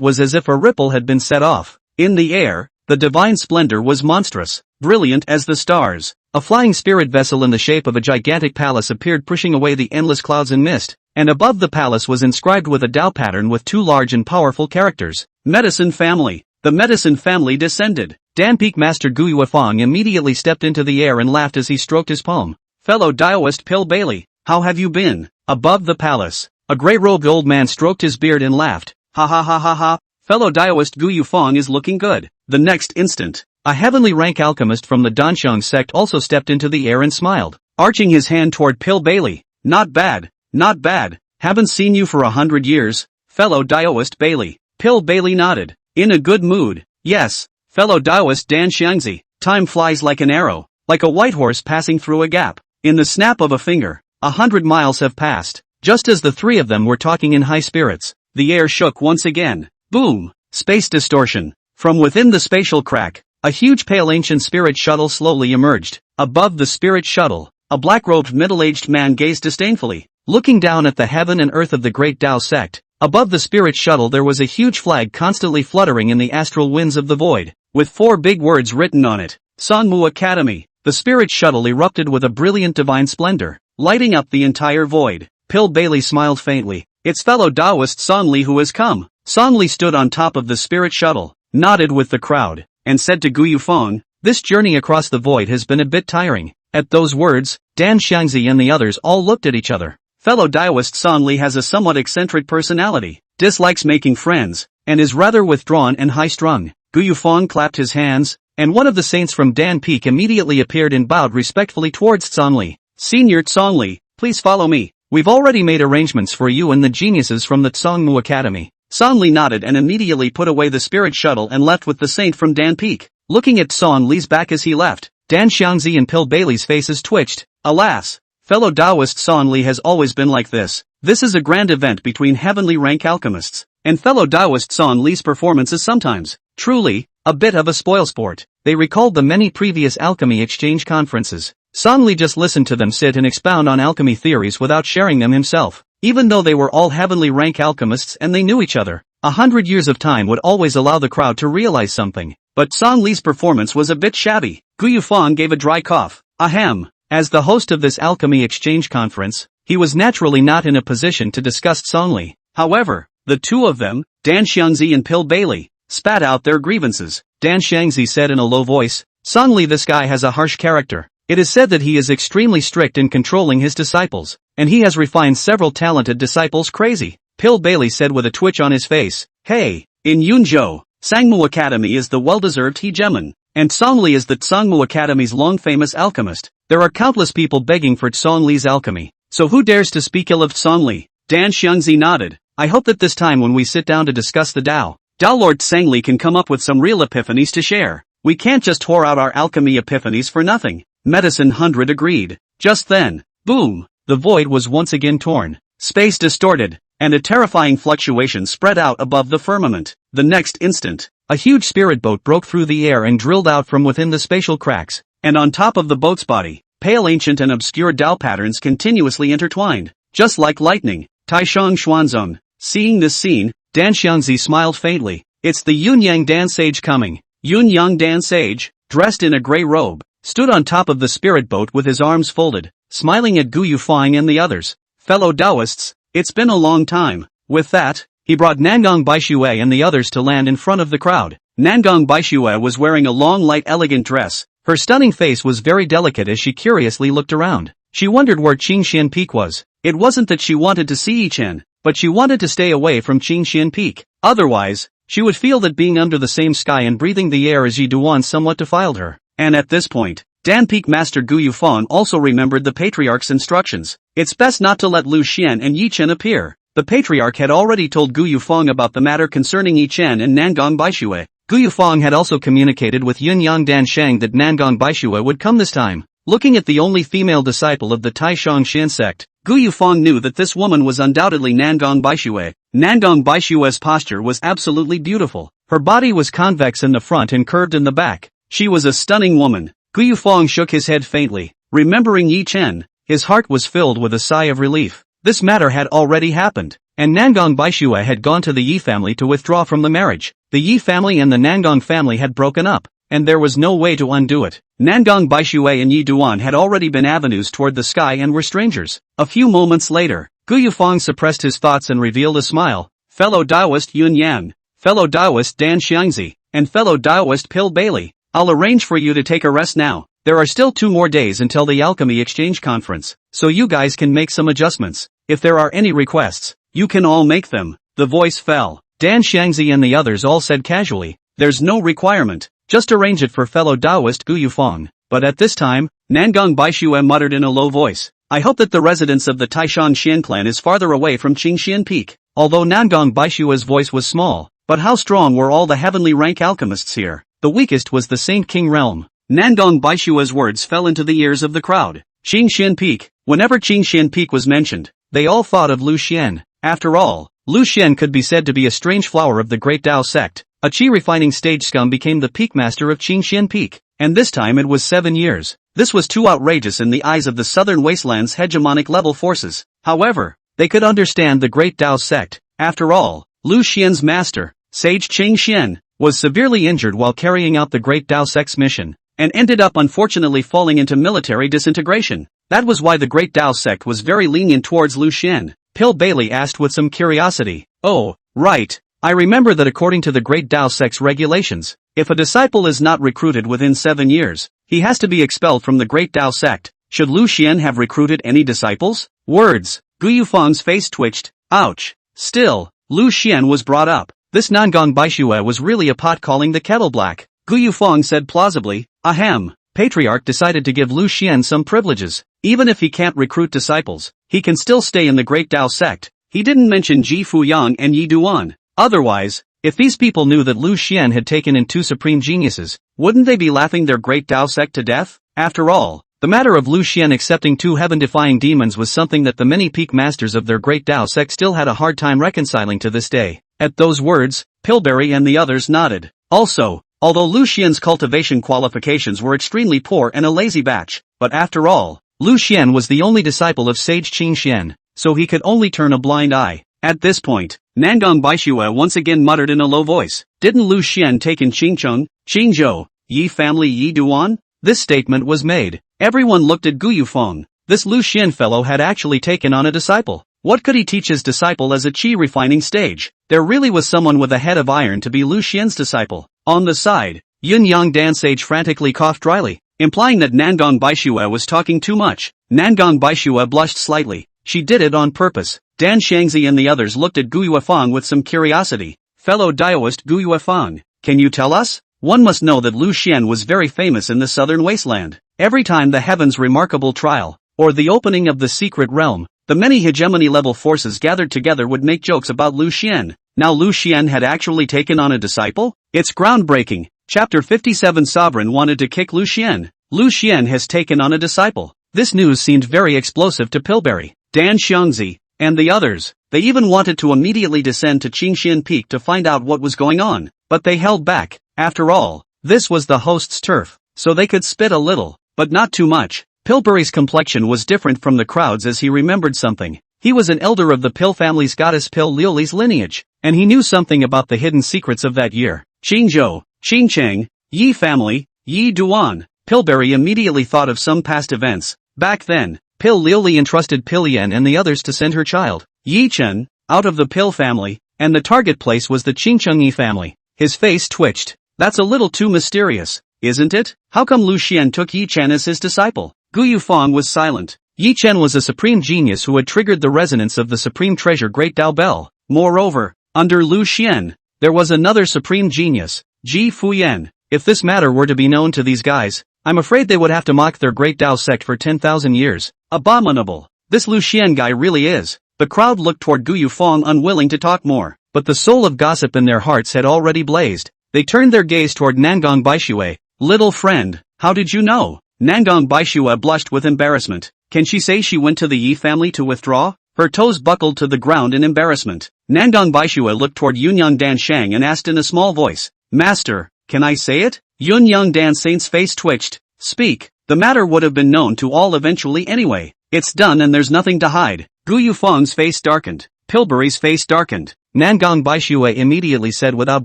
Speaker 1: was as if a ripple had been set off. In the air, the divine splendor was monstrous, brilliant as the stars. A flying spirit vessel in the shape of a gigantic palace appeared, pushing away the endless clouds and mist, and above the palace was inscribed with a Tao pattern with 2 large and powerful characters. Medicine Family. The Medicine Family descended. Dan Peak Master Gu Yuefang immediately stepped into the air and laughed as he stroked his palm. "Fellow Daoist Pil Bailey, how have you been?" Above the palace, a grey-robed old man stroked his beard and laughed. "Ha ha ha ha ha, fellow Daoist Gu Yufang is looking good." The next instant, a heavenly rank alchemist from the Danxiang sect also stepped into the air and smiled, arching his hand toward Pil Bailey. "Not bad, not bad. Haven't seen you for 100 years, fellow Daoist Bailey." Pil Bailey nodded. "In a good mood, yes, fellow Daoist Dan Xiangzi. Time flies like an arrow, like a white horse passing through a gap. In the snap of a finger, 100 miles have passed." Just as the 3 of them were talking in high spirits, the air shook once again. Boom! Space distortion. From within the spatial crack, a huge pale ancient spirit shuttle slowly emerged. Above the spirit shuttle, a black-robed middle-aged man gazed disdainfully, looking down at the heaven and earth of the Great Tao sect. Above the spirit shuttle there was a huge flag constantly fluttering in the astral winds of the void, with 4 big words written on it. Sanmu Academy. The spirit shuttle erupted with a brilliant divine splendor, lighting up the entire void. Pil Bailey smiled faintly. "It's fellow Taoist Song Li who has come." Song Li stood on top of the spirit shuttle, nodded with the crowd, and said to Gu Yufang, "This journey across the void has been a bit tiring." At those words, Dan Xiangzi and the others all looked at each other. Fellow Taoist Song Li has a somewhat eccentric personality, dislikes making friends, and is rather withdrawn and high-strung. Gu Yufang clapped his hands, and one of the saints from Dan Peak immediately appeared and bowed respectfully towards Tsongli. "Senior Tsongli, please follow me. We've already made arrangements for you and the geniuses from the Tsongmu Academy." Tsongli nodded and immediately put away the spirit shuttle and left with the saint from Dan Peak. Looking at Tsongli's back as he left, Dan Xiangzi and Pil Bailey's faces twitched. Alas, fellow Taoist Tsongli has always been like this. This is a grand event between heavenly rank alchemists, and fellow Taoist Tsongli's performance is sometimes, truly, a bit of a spoilsport. They recalled the many previous alchemy exchange conferences. Song Li just listened to them sit and expound on alchemy theories without sharing them himself. Even though they were all heavenly rank alchemists and they knew each other, 100 years of time would always allow the crowd to realize something. But Song Li's performance was a bit shabby. Gu Yufang gave a dry cough. "Ahem, As the host of this alchemy exchange conference, he was naturally not in a position to discuss Songli. However, the two of them, Dan Xiangzi and Pill Bailey, spat out their grievances. Dan Xiangzi said in a low voice, "Songli, this guy has a harsh character. It is said that he is extremely strict in controlling his disciples, and he has refined several talented disciples crazy." Pill Bailey said with a twitch on his face, "Hey, in Yunzhou, Sangmu Academy is the well-deserved hegemon, and Songli is the Sangmu Academy's long-famous alchemist. There are countless people begging for Songli's alchemy. So who dares to speak ill of Songli?" Dan Xiangzi nodded. "I hope that this time when we sit down to discuss the Dao Lord Sangli can come up with some real epiphanies to share. We can't just whore out our alchemy epiphanies for nothing." Medicine 100 agreed. Just then, boom, the void was once again torn, space distorted, and a terrifying fluctuation spread out above the firmament. The next instant, a huge spirit boat broke through the air and drilled out from within the spatial cracks, and on top of the boat's body, pale ancient and obscure Dao patterns continuously intertwined, just like lightning. Taishang Xuanzong. Seeing this scene, Dan Xiangzi smiled faintly. It's the Yunyang Dan Sage coming. Yunyang Dan Sage, dressed in a gray robe, stood on top of the spirit boat with his arms folded, smiling at Gu Yufang and the others. "Fellow Taoists, it's been a long time." With that, he brought Nangong Baixue and the others to land in front of the crowd. Nangong Baixue was wearing a long light elegant dress. Her stunning face was very delicate as she curiously looked around. She wondered where Qingxian Peak was. It wasn't that she wanted to see Yichen, but she wanted to stay away from Qingxian Peak. Otherwise, she would feel that being under the same sky and breathing the air as Yi Duan somewhat defiled her. And at this point, Dan Peak Master Gu Yufang also remembered the Patriarch's instructions. It's best not to let Lu Xian and Yi Chen appear. The Patriarch had already told Gu Yufang about the matter concerning Yi Chen and Nangong Baixue. Gu Yufang had also communicated with Yunyang Dan Shang that Nangong Baixue would come this time. Looking at the only female disciple of the Taishang Xian sect, Gu Yufang knew that this woman was undoubtedly Nangong Baixue. Nangong Baixue's posture was absolutely beautiful. Her body was convex in the front and curved in the back. She was a stunning woman. Gu Yufang shook his head faintly. Remembering Yi Chen, his heart was filled with a sigh of relief. This matter had already happened, and Nangong Baixue had gone to the Yi family to withdraw from the marriage. The Yi family and the Nangong family had broken up, and there was no way to undo it. Nangong Baixue and Yi Duan had already been avenues toward the sky and were strangers. A few moments later, Gu Yufang suppressed his thoughts and revealed a smile. "Fellow Taoist Yun Yan, fellow Taoist Dan Xiangzi, and fellow Taoist Pill Bailey, I'll arrange for you to take a rest now. There are still 2 more days until the Alchemy Exchange Conference, so you guys can make some adjustments. If there are any requests, you can all make them." The voice fell. Dan Xiangzi and the others all said casually, "There's no requirement, just arrange it for fellow Taoist Gu Yufang." But at this time, Nangong Baixue muttered in a low voice, "I hope that the residence of the Taishan Xian clan is farther away from Qingxian Peak." Although Nangong Baixue's voice was small, but how strong were all the heavenly rank alchemists here? The weakest was the Saint King realm. Nangong Baixue's words fell into the ears of the crowd. Qingxian Peak. Whenever Qingxian Peak was mentioned, they all thought of Lu Xian. After all, Lu Xian could be said to be a strange flower of the Great Tao sect. A qi refining stage scum became the peak master of Qingxian Peak, and this time it was 7 years. This was too outrageous in the eyes of the Southern Wasteland's hegemonic level forces. However, they could understand the Great Tao sect. After all, Lu Xian's master, Sage Qingxian, was severely injured while carrying out the Great Tao sect's mission, and ended up unfortunately falling into military disintegration. That was why the Great Tao sect was very lenient towards Lu Xian. Pill Bailey asked with some curiosity. "Oh, right. I remember that according to the Great Tao sect's regulations, if a disciple is not recruited within 7 years, he has to be expelled from the Great Tao sect. Should Lu Xian have recruited any disciples?" Words. Gu Yufang's face twitched. Ouch. Still, Lu Xian was brought up. This Nangong Baixue was really a pot calling the kettle black. Gu Yufang said plausibly, "Ahem. Patriarch decided to give Lu Xian some privileges. Even if he can't recruit disciples, he can still stay in the Great Tao sect." He didn't mention Ji Fuyang and Yi Duan. Otherwise, if these people knew that Lu Xian had taken in 2 supreme geniuses, wouldn't they be laughing their Great Tao sect to death? After all, the matter of Lu Xian accepting 2 heaven-defying demons was something that the many peak masters of their Great Tao sect still had a hard time reconciling to this day. At those words, Pillberry and the others nodded. Also, although Lu Xian's cultivation qualifications were extremely poor and a lazy batch, but after all, Lu Xian was the only disciple of Sage Qingxian, so he could only turn a blind eye. At this point, Nangong Baixue once again muttered in a low voice, "Didn't Lu Xian take in Qingcheng, Qingzhou, Yi family Yi Duan?" this statement was made. Everyone looked at Gu Yufeng. This Lu Xian fellow had actually taken on a disciple. What could he teach his disciple as a qi refining stage? There really was someone with a head of iron to be Lu Xian's disciple. On the side, Yin Yang Dan Sage frantically coughed dryly, implying that Nangong Baixue was talking too much. Nangong Baixue blushed slightly. She did it on purpose. Dan Shangzi and the others looked at Gu Yuefang with some curiosity. Fellow Daoist Gu Yuefang, can you tell us? One must know that Lu Xian was very famous in the southern wasteland. Every time the Heaven's Remarkable Trial, or the opening of the secret realm, the many hegemony-level forces gathered together would make jokes about Lu Xian. Now Lu Xian had actually taken on a disciple? It's groundbreaking. Chapter 57 Sovereign wanted to kick Lu Xian. Lu Xian has taken on a disciple. This news seemed very explosive to Pillberry, Dan Xiangzi, and the others. They even wanted to immediately descend to Qingxian Peak to find out what was going on, but they held back. After all, this was the host's turf, so they could spit a little, but not too much. Pillberry's complexion was different from the crowd's as he remembered something. He was an elder of the Pill family's goddess Pill Liuli's lineage, and he knew something about the hidden secrets of that year. Qingzhou, Qingcheng, Yi family, Yi Duan. Pillberry immediately thought of some past events. Back then, Pill Liuli entrusted Pill Yan and the others to send her child, Yi Chen, out of the Pill family, and the target place was the Qingcheng Yi family. His face twitched. That's a little too mysterious, isn't it? How come Lu Xian took Yi Chen as his disciple? Gu Yufeng was silent. Yi Chen was a supreme genius who had triggered the resonance of the supreme treasure Great Dao Bell. Moreover, under Lu Xian, there was another supreme genius, Ji Fuyan. If this matter were to be known to these guys, I'm afraid they would have to mock their Great Dao sect for 10,000 years. Abominable. This Lu Xian guy really is. The crowd looked toward Gu Yufeng unwilling to talk more, but the soul of gossip in their hearts had already blazed. They turned their gaze toward Nangong Baixue. Little friend, how did you know? Nangong Baixue blushed with embarrassment. Can she say she went to the Yi family to withdraw? Her toes buckled to the ground in embarrassment. Nangong Baixue looked toward Yunyang Dan Shang and asked in a small voice, Master, can I say it? Yunyang Dan Saint's face twitched. Speak. The matter would have been known to all eventually anyway. It's done and there's nothing to hide. Gu Yufeng's face darkened. Pillberry's face darkened. Nangong Baixue immediately said without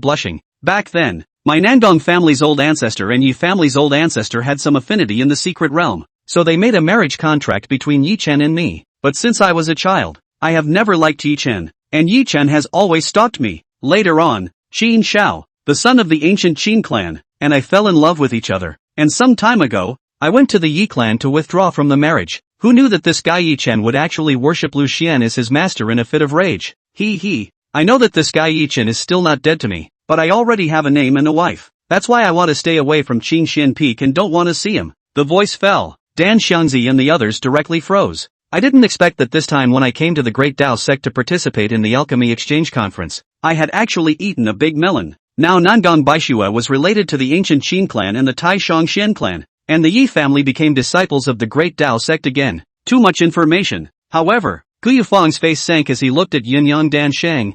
Speaker 1: blushing, Back then, my Nangong family's old ancestor and Yi family's old ancestor had some affinity in the secret realm, so they made a marriage contract between Yi Chen and me. But since I was a child, I have never liked Yi Chen, and Yi Chen has always stalked me. Later on, Qin Shao, the son of the ancient Qin clan, and I fell in love with each other, and some time ago, I went to the Yi clan to withdraw from the marriage. Who knew that this guy Yi Chen would actually worship Lu Xian as his master in a fit of rage? I know that this guy Yi Chen is still not dead to me, but I already have a name and a wife. That's why I want to stay away from Qingxian Peak and don't want to see him. The voice fell. Dan Xiangzi and the others directly froze. I didn't expect that this time when I came to the Great Dao sect to participate in the Alchemy Exchange Conference, I had actually eaten a big melon. Now Nangong Baixue was related to the ancient Qin clan and the Tai Xian clan, and the Yi family became disciples of the Great Dao sect again. Too much information. However, Gu Yufeng's face sank as he looked at Yunyang Dan Shang.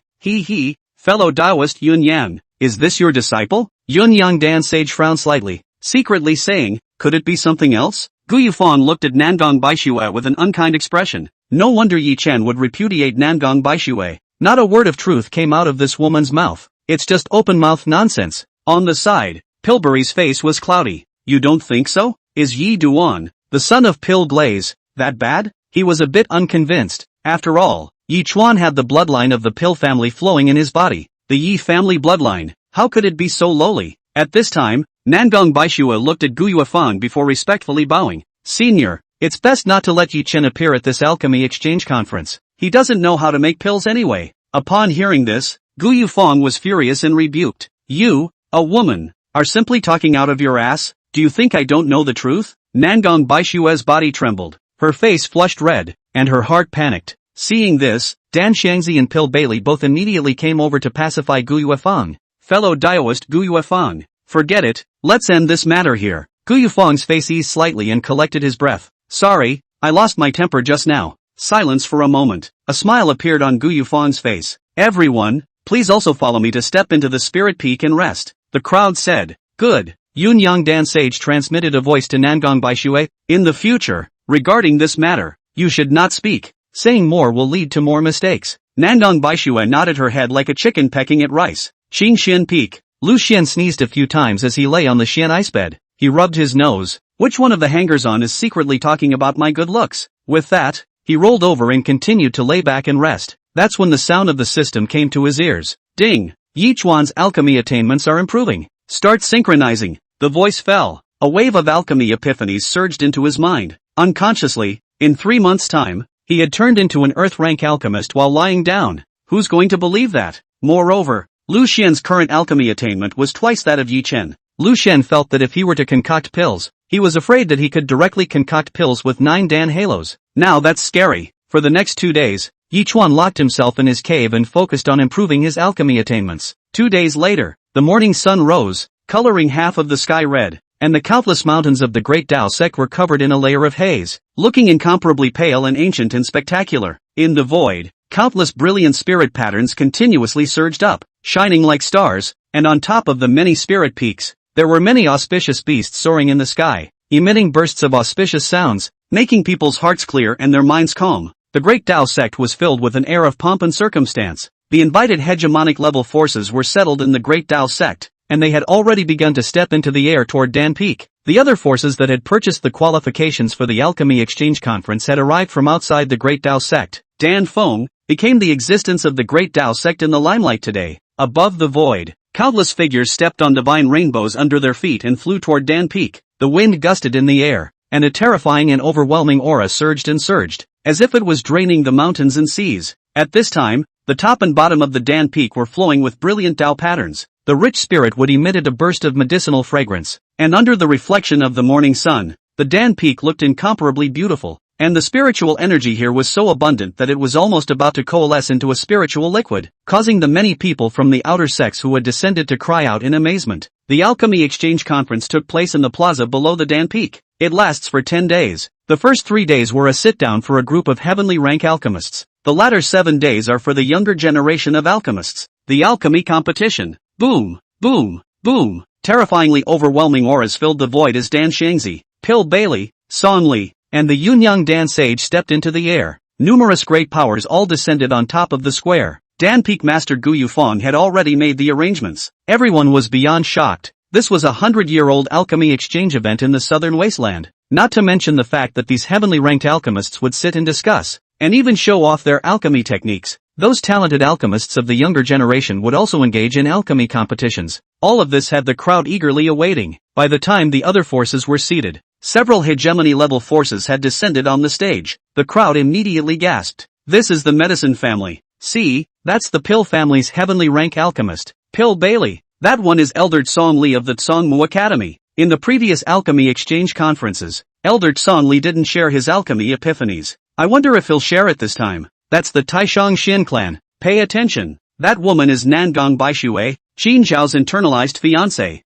Speaker 1: Fellow Daoist Yun Yang, is this your disciple? Yunyang Dan Sage frowned slightly, secretly saying, could it be something else? Gu Yufeng looked at Nangong Baixue with an unkind expression. No wonder Yi Chen would repudiate Nangong Baixue. Not a word of truth came out of this woman's mouth. It's just open-mouthed nonsense. On the side, Pillberry's face was cloudy. You don't think so? Is Yi Duan, the son of Pill Glaze, that bad? He was a bit unconvinced. After all, Yi Chuan had the bloodline of the Pill family flowing in his body. The Yi family bloodline. How could it be so lowly? At this time, Nangong Baixue looked at Gu Yufeng before respectfully bowing. Senior, it's best not to let Yi Chen appear at this alchemy exchange conference. He doesn't know how to make pills anyway. Upon hearing this, Gu Yufeng was furious and rebuked. You, a woman, are simply talking out of your ass? Do you think I don't know the truth? Nangong Baixue's body trembled. Her face flushed red, and her heart panicked. Seeing this, Dan Xiangzi and Pill Bailey both immediately came over to pacify Gu Yufeng. Fellow Daoist Gu Yufeng, forget it, let's end this matter here. Gu Yufeng's face eased slightly and collected his breath. Sorry, I lost my temper just now. Silence for a moment. A smile appeared on Gu Yufeng's face. Everyone, please also follow me to step into the Spirit Peak and rest. The crowd said. Good. Yunyang Dan Sage transmitted a voice to Nangong Baixue. In the future, regarding this matter, you should not speak. Saying more will lead to more mistakes. Nangong Baixue nodded her head like a chicken pecking at rice. Qingxian Peak. Lu Xian sneezed a few times as he lay on the Xian ice bed. He rubbed his nose. Which one of the hangers-on is secretly talking about my good looks? With that, he rolled over and continued to lay back and rest. That's when the sound of the system came to his ears. Ding! Yi Chuan's alchemy attainments are improving. Start synchronizing. The voice fell. A wave of alchemy epiphanies surged into his mind. Unconsciously, in 3 months' time, he had turned into an Earth-rank alchemist while lying down. Who's going to believe that? Moreover, Lu Xian's current alchemy attainment was twice that of Yi Chen. Lu Xian felt that if he were to concoct pills, he was afraid that he could directly concoct pills with 9 Dan halos. Now that's scary. For the next 2 days, Yi Chuan locked himself in his cave and focused on improving his alchemy attainments. 2 days later, the morning sun rose, coloring half of the sky red, and the countless mountains of the Great Dao Sect were covered in a layer of haze, looking incomparably pale and ancient and spectacular. In the void, countless brilliant spirit patterns continuously surged up, shining like stars, and on top of the many spirit peaks, there were many auspicious beasts soaring in the sky, emitting bursts of auspicious sounds, making people's hearts clear and their minds calm. The Great Dao Sect was filled with an air of pomp and circumstance. The invited hegemonic level forces were settled in the Great Dao Sect, and they had already begun to step into the air toward Dan Peak. The other forces that had purchased the qualifications for the Alchemy Exchange Conference had arrived from outside the Great Dao Sect. Dan Feng became the existence of the Great Dao Sect in the limelight today. Above the void, countless figures stepped on divine rainbows under their feet and flew toward Dan Peak. The wind gusted in the air, and a terrifying and overwhelming aura surged and surged, as if it was draining the mountains and seas. At this time, the top and bottom of the Dan Peak were flowing with brilliant Dao patterns. The rich spirit wood emitted a burst of medicinal fragrance, and under the reflection of the morning sun, the Dan Peak looked incomparably beautiful, and the spiritual energy here was so abundant that it was almost about to coalesce into a spiritual liquid, causing the many people from the outer sects who had descended to cry out in amazement. The Alchemy Exchange Conference took place in the plaza below the Dan Peak. It lasts for 10 days. The first 3 days were a sit-down for a group of heavenly rank alchemists. The latter 7 days are for the younger generation of alchemists. The alchemy competition. Boom, boom, boom. Terrifyingly overwhelming auras filled the void as Dan Shangzi, Pil Bailey, Song Li, and the Yunyang Dan Sage stepped into the air. Numerous great powers all descended on top of the square. Dan Peak Master Gu Yufeng had already made the arrangements. Everyone was beyond shocked. This was a 100-year-old alchemy exchange event in the southern wasteland. Not to mention the fact that these heavenly ranked alchemists would sit and discuss, and even show off their alchemy techniques. Those talented alchemists of the younger generation would also engage in alchemy competitions. All of this had the crowd eagerly awaiting. By the time the other forces were seated, several hegemony-level forces had descended on the stage. The crowd immediately gasped. This is the medicine family. See, that's the Pil family's heavenly rank alchemist, Pil Bailey. That one is Elder Song Li of the Tsongmu Academy. In the previous alchemy exchange conferences, Elder Song Li didn't share his alchemy epiphanies. I wonder if he'll share it this time. That's the Taishang Xin clan. Pay attention. That woman is Nangong Baishui, Qin Zhao's internalized fiancé.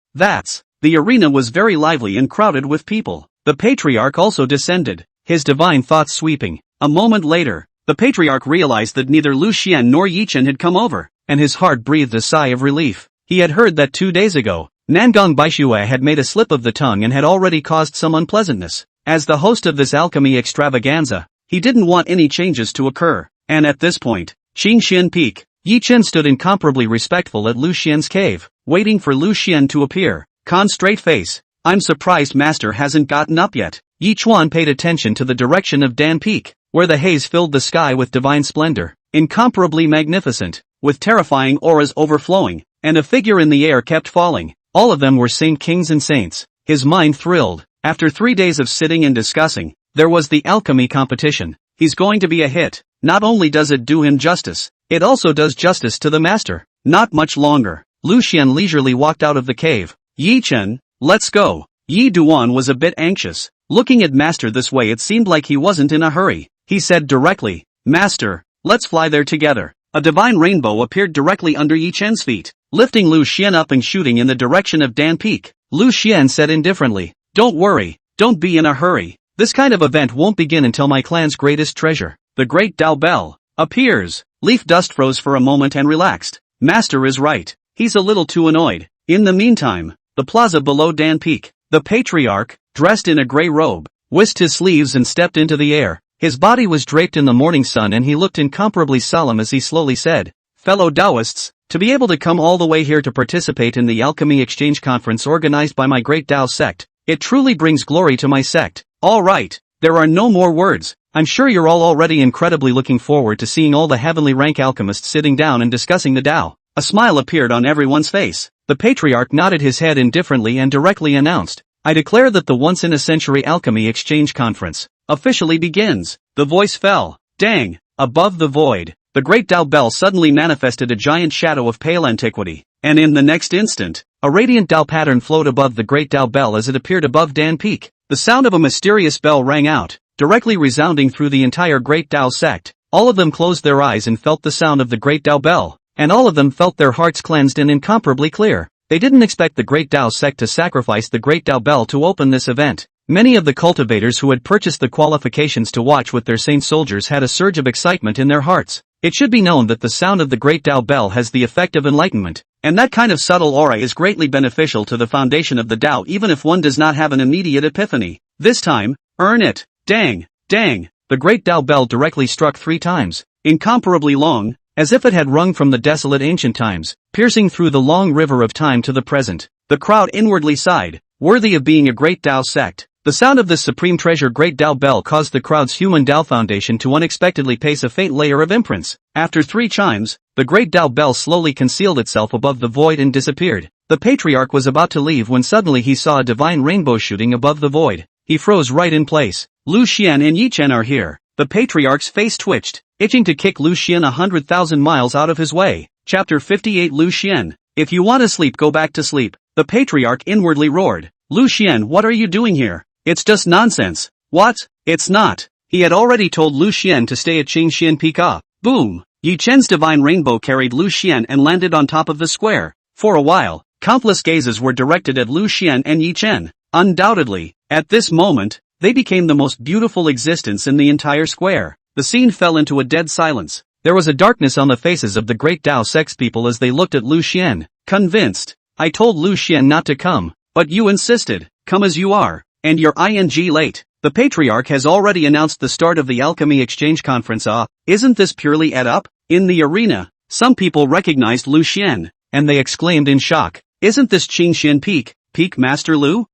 Speaker 1: The arena was very lively and crowded with people. The patriarch also descended, his divine thoughts sweeping. A moment later, the patriarch realized that neither Lu Xian nor Yi Chen had come over, and his heart breathed a sigh of relief. He had heard that 2 days ago, Nangong Baishui had made a slip of the tongue and had already caused some unpleasantness. As the host of this alchemy extravaganza, he didn't want any changes to occur. And at this point, Qingxian Peak, Yi Chen stood incomparably respectful at Lu Xian's cave, waiting for Lu Xian to appear. Con straight face. I'm surprised Master hasn't gotten up yet. Yi Chuan paid attention to the direction of Dan Peak, where the haze filled the sky with divine splendor, incomparably magnificent, with terrifying auras overflowing, and a figure in the air kept falling. All of them were saint kings and saints. His mind thrilled. After 3 days of sitting and discussing, there was the alchemy competition. He's going to be a hit. Not only does it do him justice, it also does justice to the master. Not much longer. Lu Xian leisurely walked out of the cave. Yi Chen, let's go. Yi Duan was a bit anxious. Looking at Master this way, it seemed like he wasn't in a hurry. He said directly, Master, let's fly there together. A divine rainbow appeared directly under Yi Chen's feet, lifting Lu Xian up and shooting in the direction of Dan Peak. Lu Xian said indifferently, don't worry, don't be in a hurry. This kind of event won't begin until my clan's greatest treasure, the Great Dao Bell, appears. Leaf Dust froze for a moment and relaxed. Master is right. He's a little too annoyed. In the meantime, the plaza below Dan Peak, the patriarch, dressed in a gray robe, whisked his sleeves and stepped into the air. His body was draped in the morning sun and he looked incomparably solemn as he slowly said, Fellow Taoists, to be able to come all the way here to participate in the Alchemy Exchange Conference organized by my Great Dao Sect, It truly brings glory to my sect. Alright, there are no more words. I'm sure you're all already incredibly looking forward to seeing all the heavenly rank alchemists sitting down and discussing the Tao. A smile appeared on everyone's face. The patriarch nodded his head indifferently and directly announced, I declare that the once-in-a-century alchemy exchange conference officially begins. The voice fell. Dang! Above the void, the great Tao bell suddenly manifested a giant shadow of pale antiquity, and in the next instant, a radiant Tao pattern flowed above the great Tao bell as it appeared above Dan Peak. The sound of a mysterious bell rang out, directly resounding through the entire great Tao sect. All of them closed their eyes and felt the sound of the great Tao bell, and all of them felt their hearts cleansed and incomparably clear. They didn't expect the great Tao sect to sacrifice the great Tao bell to open this event. Many of the cultivators who had purchased the qualifications to watch with their saint soldiers had a surge of excitement in their hearts. It should be known that the sound of the great Tao bell has the effect of enlightenment, and that kind of subtle aura is greatly beneficial to the foundation of the Tao even if one does not have an immediate epiphany. This time, earn it. Dang, dang, the great Tao bell directly struck 3 times, incomparably long, as if it had rung from the desolate ancient times, piercing through the long river of time to the present. The crowd inwardly sighed, worthy of being a great Tao sect. The sound of this supreme treasure great Tao bell caused the crowd's human Tao foundation to unexpectedly pace a faint layer of imprints. After 3 chimes, the great Tao bell slowly concealed itself above the void and disappeared. The patriarch was about to leave when suddenly he saw a divine rainbow shooting above the void. He froze right in place. Lu Xian and Yi Chen are here. The patriarch's face twitched, itching to kick Lu Xian 100,000 miles out of his way. Chapter 58 Lu Xian. If you want to sleep, go back to sleep. The patriarch inwardly roared. Lu Xian, what are you doing here? It's just nonsense. What? It's not. He had already told Lu Xian to stay at Qingxian Peak. Boom! Yi Chen's divine rainbow carried Lu Xian and landed on top of the square. For a while, countless gazes were directed at Lu Xian and Yi Chen. Undoubtedly, at this moment, they became the most beautiful existence in the entire square. The scene fell into a dead silence. There was a darkness on the faces of the great Tao sex people as they looked at Lu Xian. Convinced. I told Lu Xian not to come, but you insisted. Come as you are. And you're late. The patriarch has already announced the start of the alchemy exchange conference. Isn't this purely ed up? In the arena, some people recognized Lu Xian, and they exclaimed in shock. Isn't this Qingxian Peak, Peak Master Lu?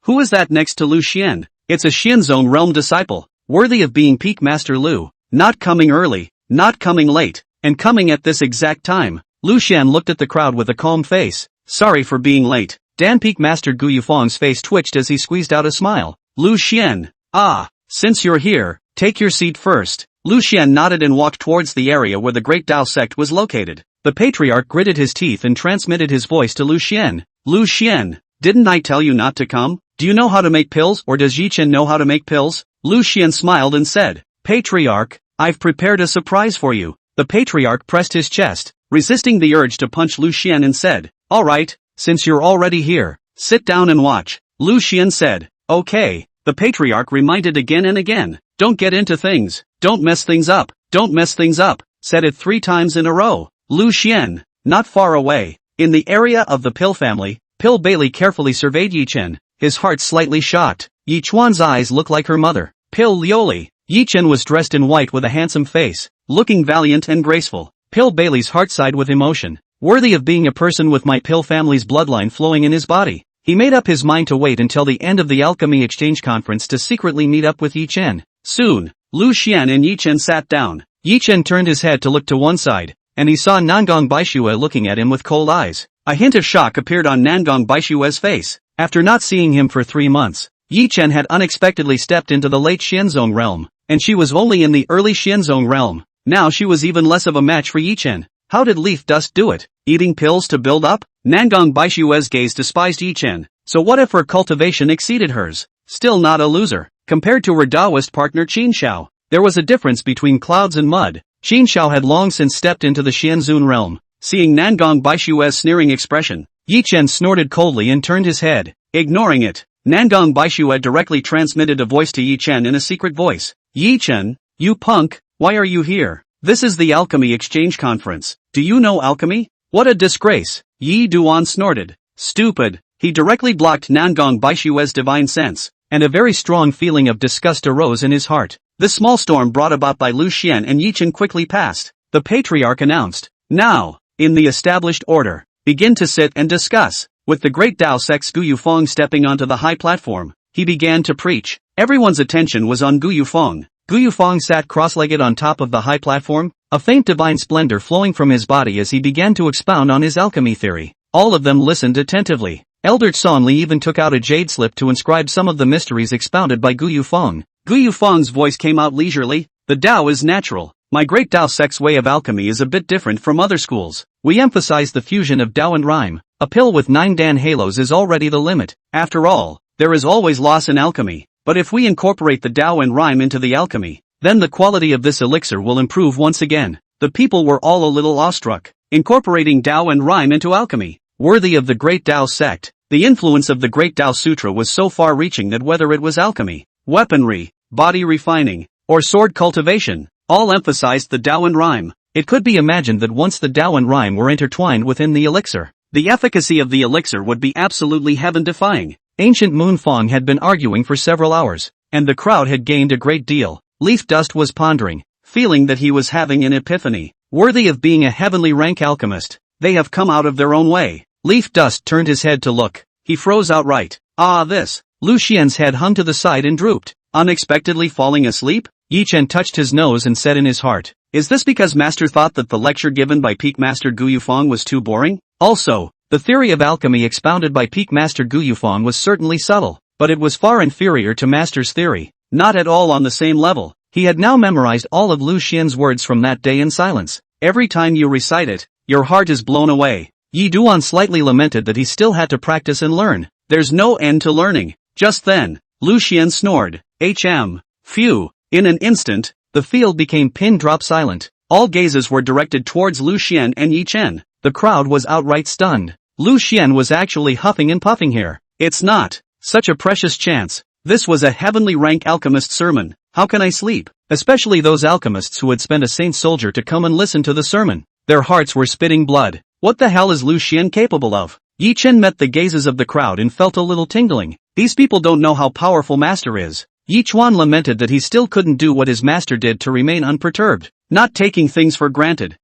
Speaker 1: Who is that next to Lu Xian? It's a Xianzong realm disciple, worthy of being Peak Master Lu, not coming early, not coming late, and coming at this exact time. Lu Xian looked at the crowd with a calm face. Sorry for being late. Dan Peak Master Gu Yufeng's face twitched as he squeezed out a smile. Lu Xian. Since you're here, take your seat first. Lu Xian nodded and walked towards the area where the great Tao sect was located. The patriarch gritted his teeth and transmitted his voice to Lu Xian. Lu Xian, didn't I tell you not to come? Do you know how to make pills, or does Yi Chen know how to make pills? Lu Xian smiled and said, Patriarch, I've prepared a surprise for you. The patriarch pressed his chest, resisting the urge to punch Lu Xian and said, Alright, since you're already here, sit down and watch. Lu Xian said, Okay. The patriarch reminded again and again, don't get into things, don't mess things up, don't mess things up, said it 3 times in a row. Lu Xian, not far away, in the area of the Pill family, Pill Bailey carefully surveyed Yi Chen, his heart slightly shocked. Yi Chuan's eyes looked like her mother, Pill Lioli. Yi Chen was dressed in white with a handsome face, looking valiant and graceful. Pill Bailey's heart sighed with emotion. Worthy of being a person with my Pill family's bloodline flowing in his body. He made up his mind to wait until the end of the alchemy exchange conference to secretly meet up with Yi Chen. Soon, Lu Xian and Yi Chen sat down. Yi Chen turned his head to look to one side, and he saw Nangong Baixue looking at him with cold eyes. A hint of shock appeared on Nangong Baixue's face. After not seeing him for 3 months, Yi Chen had unexpectedly stepped into the late Xianzong realm, and she was only in the early Xianzong realm. Now she was even less of a match for Yi Chen. How did Leaf Dust do it? Eating pills to build up? Nangong Baixue's gaze despised Yi Chen. So what if her cultivation exceeded hers? Still not a loser. Compared to her Taoist partner Qin Shao, there was a difference between clouds and mud. Qin Shao had long since stepped into the Xianzun realm. Seeing Nangong Baixue's sneering expression, Yi Chen snorted coldly and turned his head. Ignoring it, Nangong Baixue directly transmitted a voice to Yi Chen in a secret voice. Yi Chen, you punk, why are you here? This is the alchemy exchange conference. Do you know alchemy? What a disgrace. Yi Duan snorted. Stupid. He directly blocked Nangong Baixue's divine sense, and a very strong feeling of disgust arose in his heart. This small storm brought about by Lu Xian and Yi Chen quickly passed. The patriarch announced, Now, in the established order, begin to sit and discuss. With the great Tao sect's Gu Yufeng stepping onto the high platform, he began to preach. Everyone's attention was on Gu Yufeng. Gu Yufeng sat cross-legged on top of the high platform, a faint divine splendor flowing from his body as he began to expound on his alchemy theory. All of them listened attentively. Elder Li even took out a jade slip to inscribe some of the mysteries expounded by Gu Yufeng. Gu Yufeng's voice came out leisurely. The Tao is natural. My great Tao sect's way of alchemy is a bit different from other schools. We emphasize the fusion of Tao and rhyme. A pill with 9 Dan halos is already the limit. After all, there is always loss in alchemy. But if we incorporate the Tao and rhyme into the alchemy, then the quality of this elixir will improve once again. The people were all a little awestruck. Incorporating Tao and rhyme into alchemy, worthy of the great Tao sect. The influence of the great Tao Sutra was so far-reaching that whether it was alchemy, weaponry, body refining, or sword cultivation, all emphasized the Tao and rhyme. It could be imagined that once the Tao and rhyme were intertwined within the elixir, the efficacy of the elixir would be absolutely heaven-defying. Ancient Moon Fong had been arguing for several hours, and the crowd had gained a great deal. Leaf Dust was pondering, feeling that he was having an epiphany, worthy of being a heavenly rank alchemist. They have come out of their own way. Leaf Dust turned his head to look. He froze outright. Ah, this. Lu Xian's head hung to the side and drooped, unexpectedly falling asleep. Yi Chen touched his nose and said in his heart, is this because Master thought that the lecture given by Peak Master Gu Yufeng was too boring? Also, the theory of alchemy expounded by Peak Master Gu Yufeng was certainly subtle, but it was far inferior to Master's theory, not at all on the same level. He had now memorized all of Lu Xian's words from that day in silence. Every time you recite it, your heart is blown away. Yi Duan slightly lamented that he still had to practice and learn. There's no end to learning. Just then, Lu Xian snored. Phew. In an instant, the field became pin-drop silent. All gazes were directed towards Lu Xian and Yi Chen. The crowd was outright stunned. Lu Xian was actually huffing and puffing here. It's not such a precious chance. This was a heavenly rank alchemist sermon. How can I sleep? Especially those alchemists who had spent a saint soldier to come and listen to the sermon. Their hearts were spitting blood. What the hell is Lu Xian capable of? Yi Chen met the gazes of the crowd and felt a little tingling. These people don't know how powerful Master is. Yi Chuan lamented that he still couldn't do what his master did to remain unperturbed. Not taking things for granted.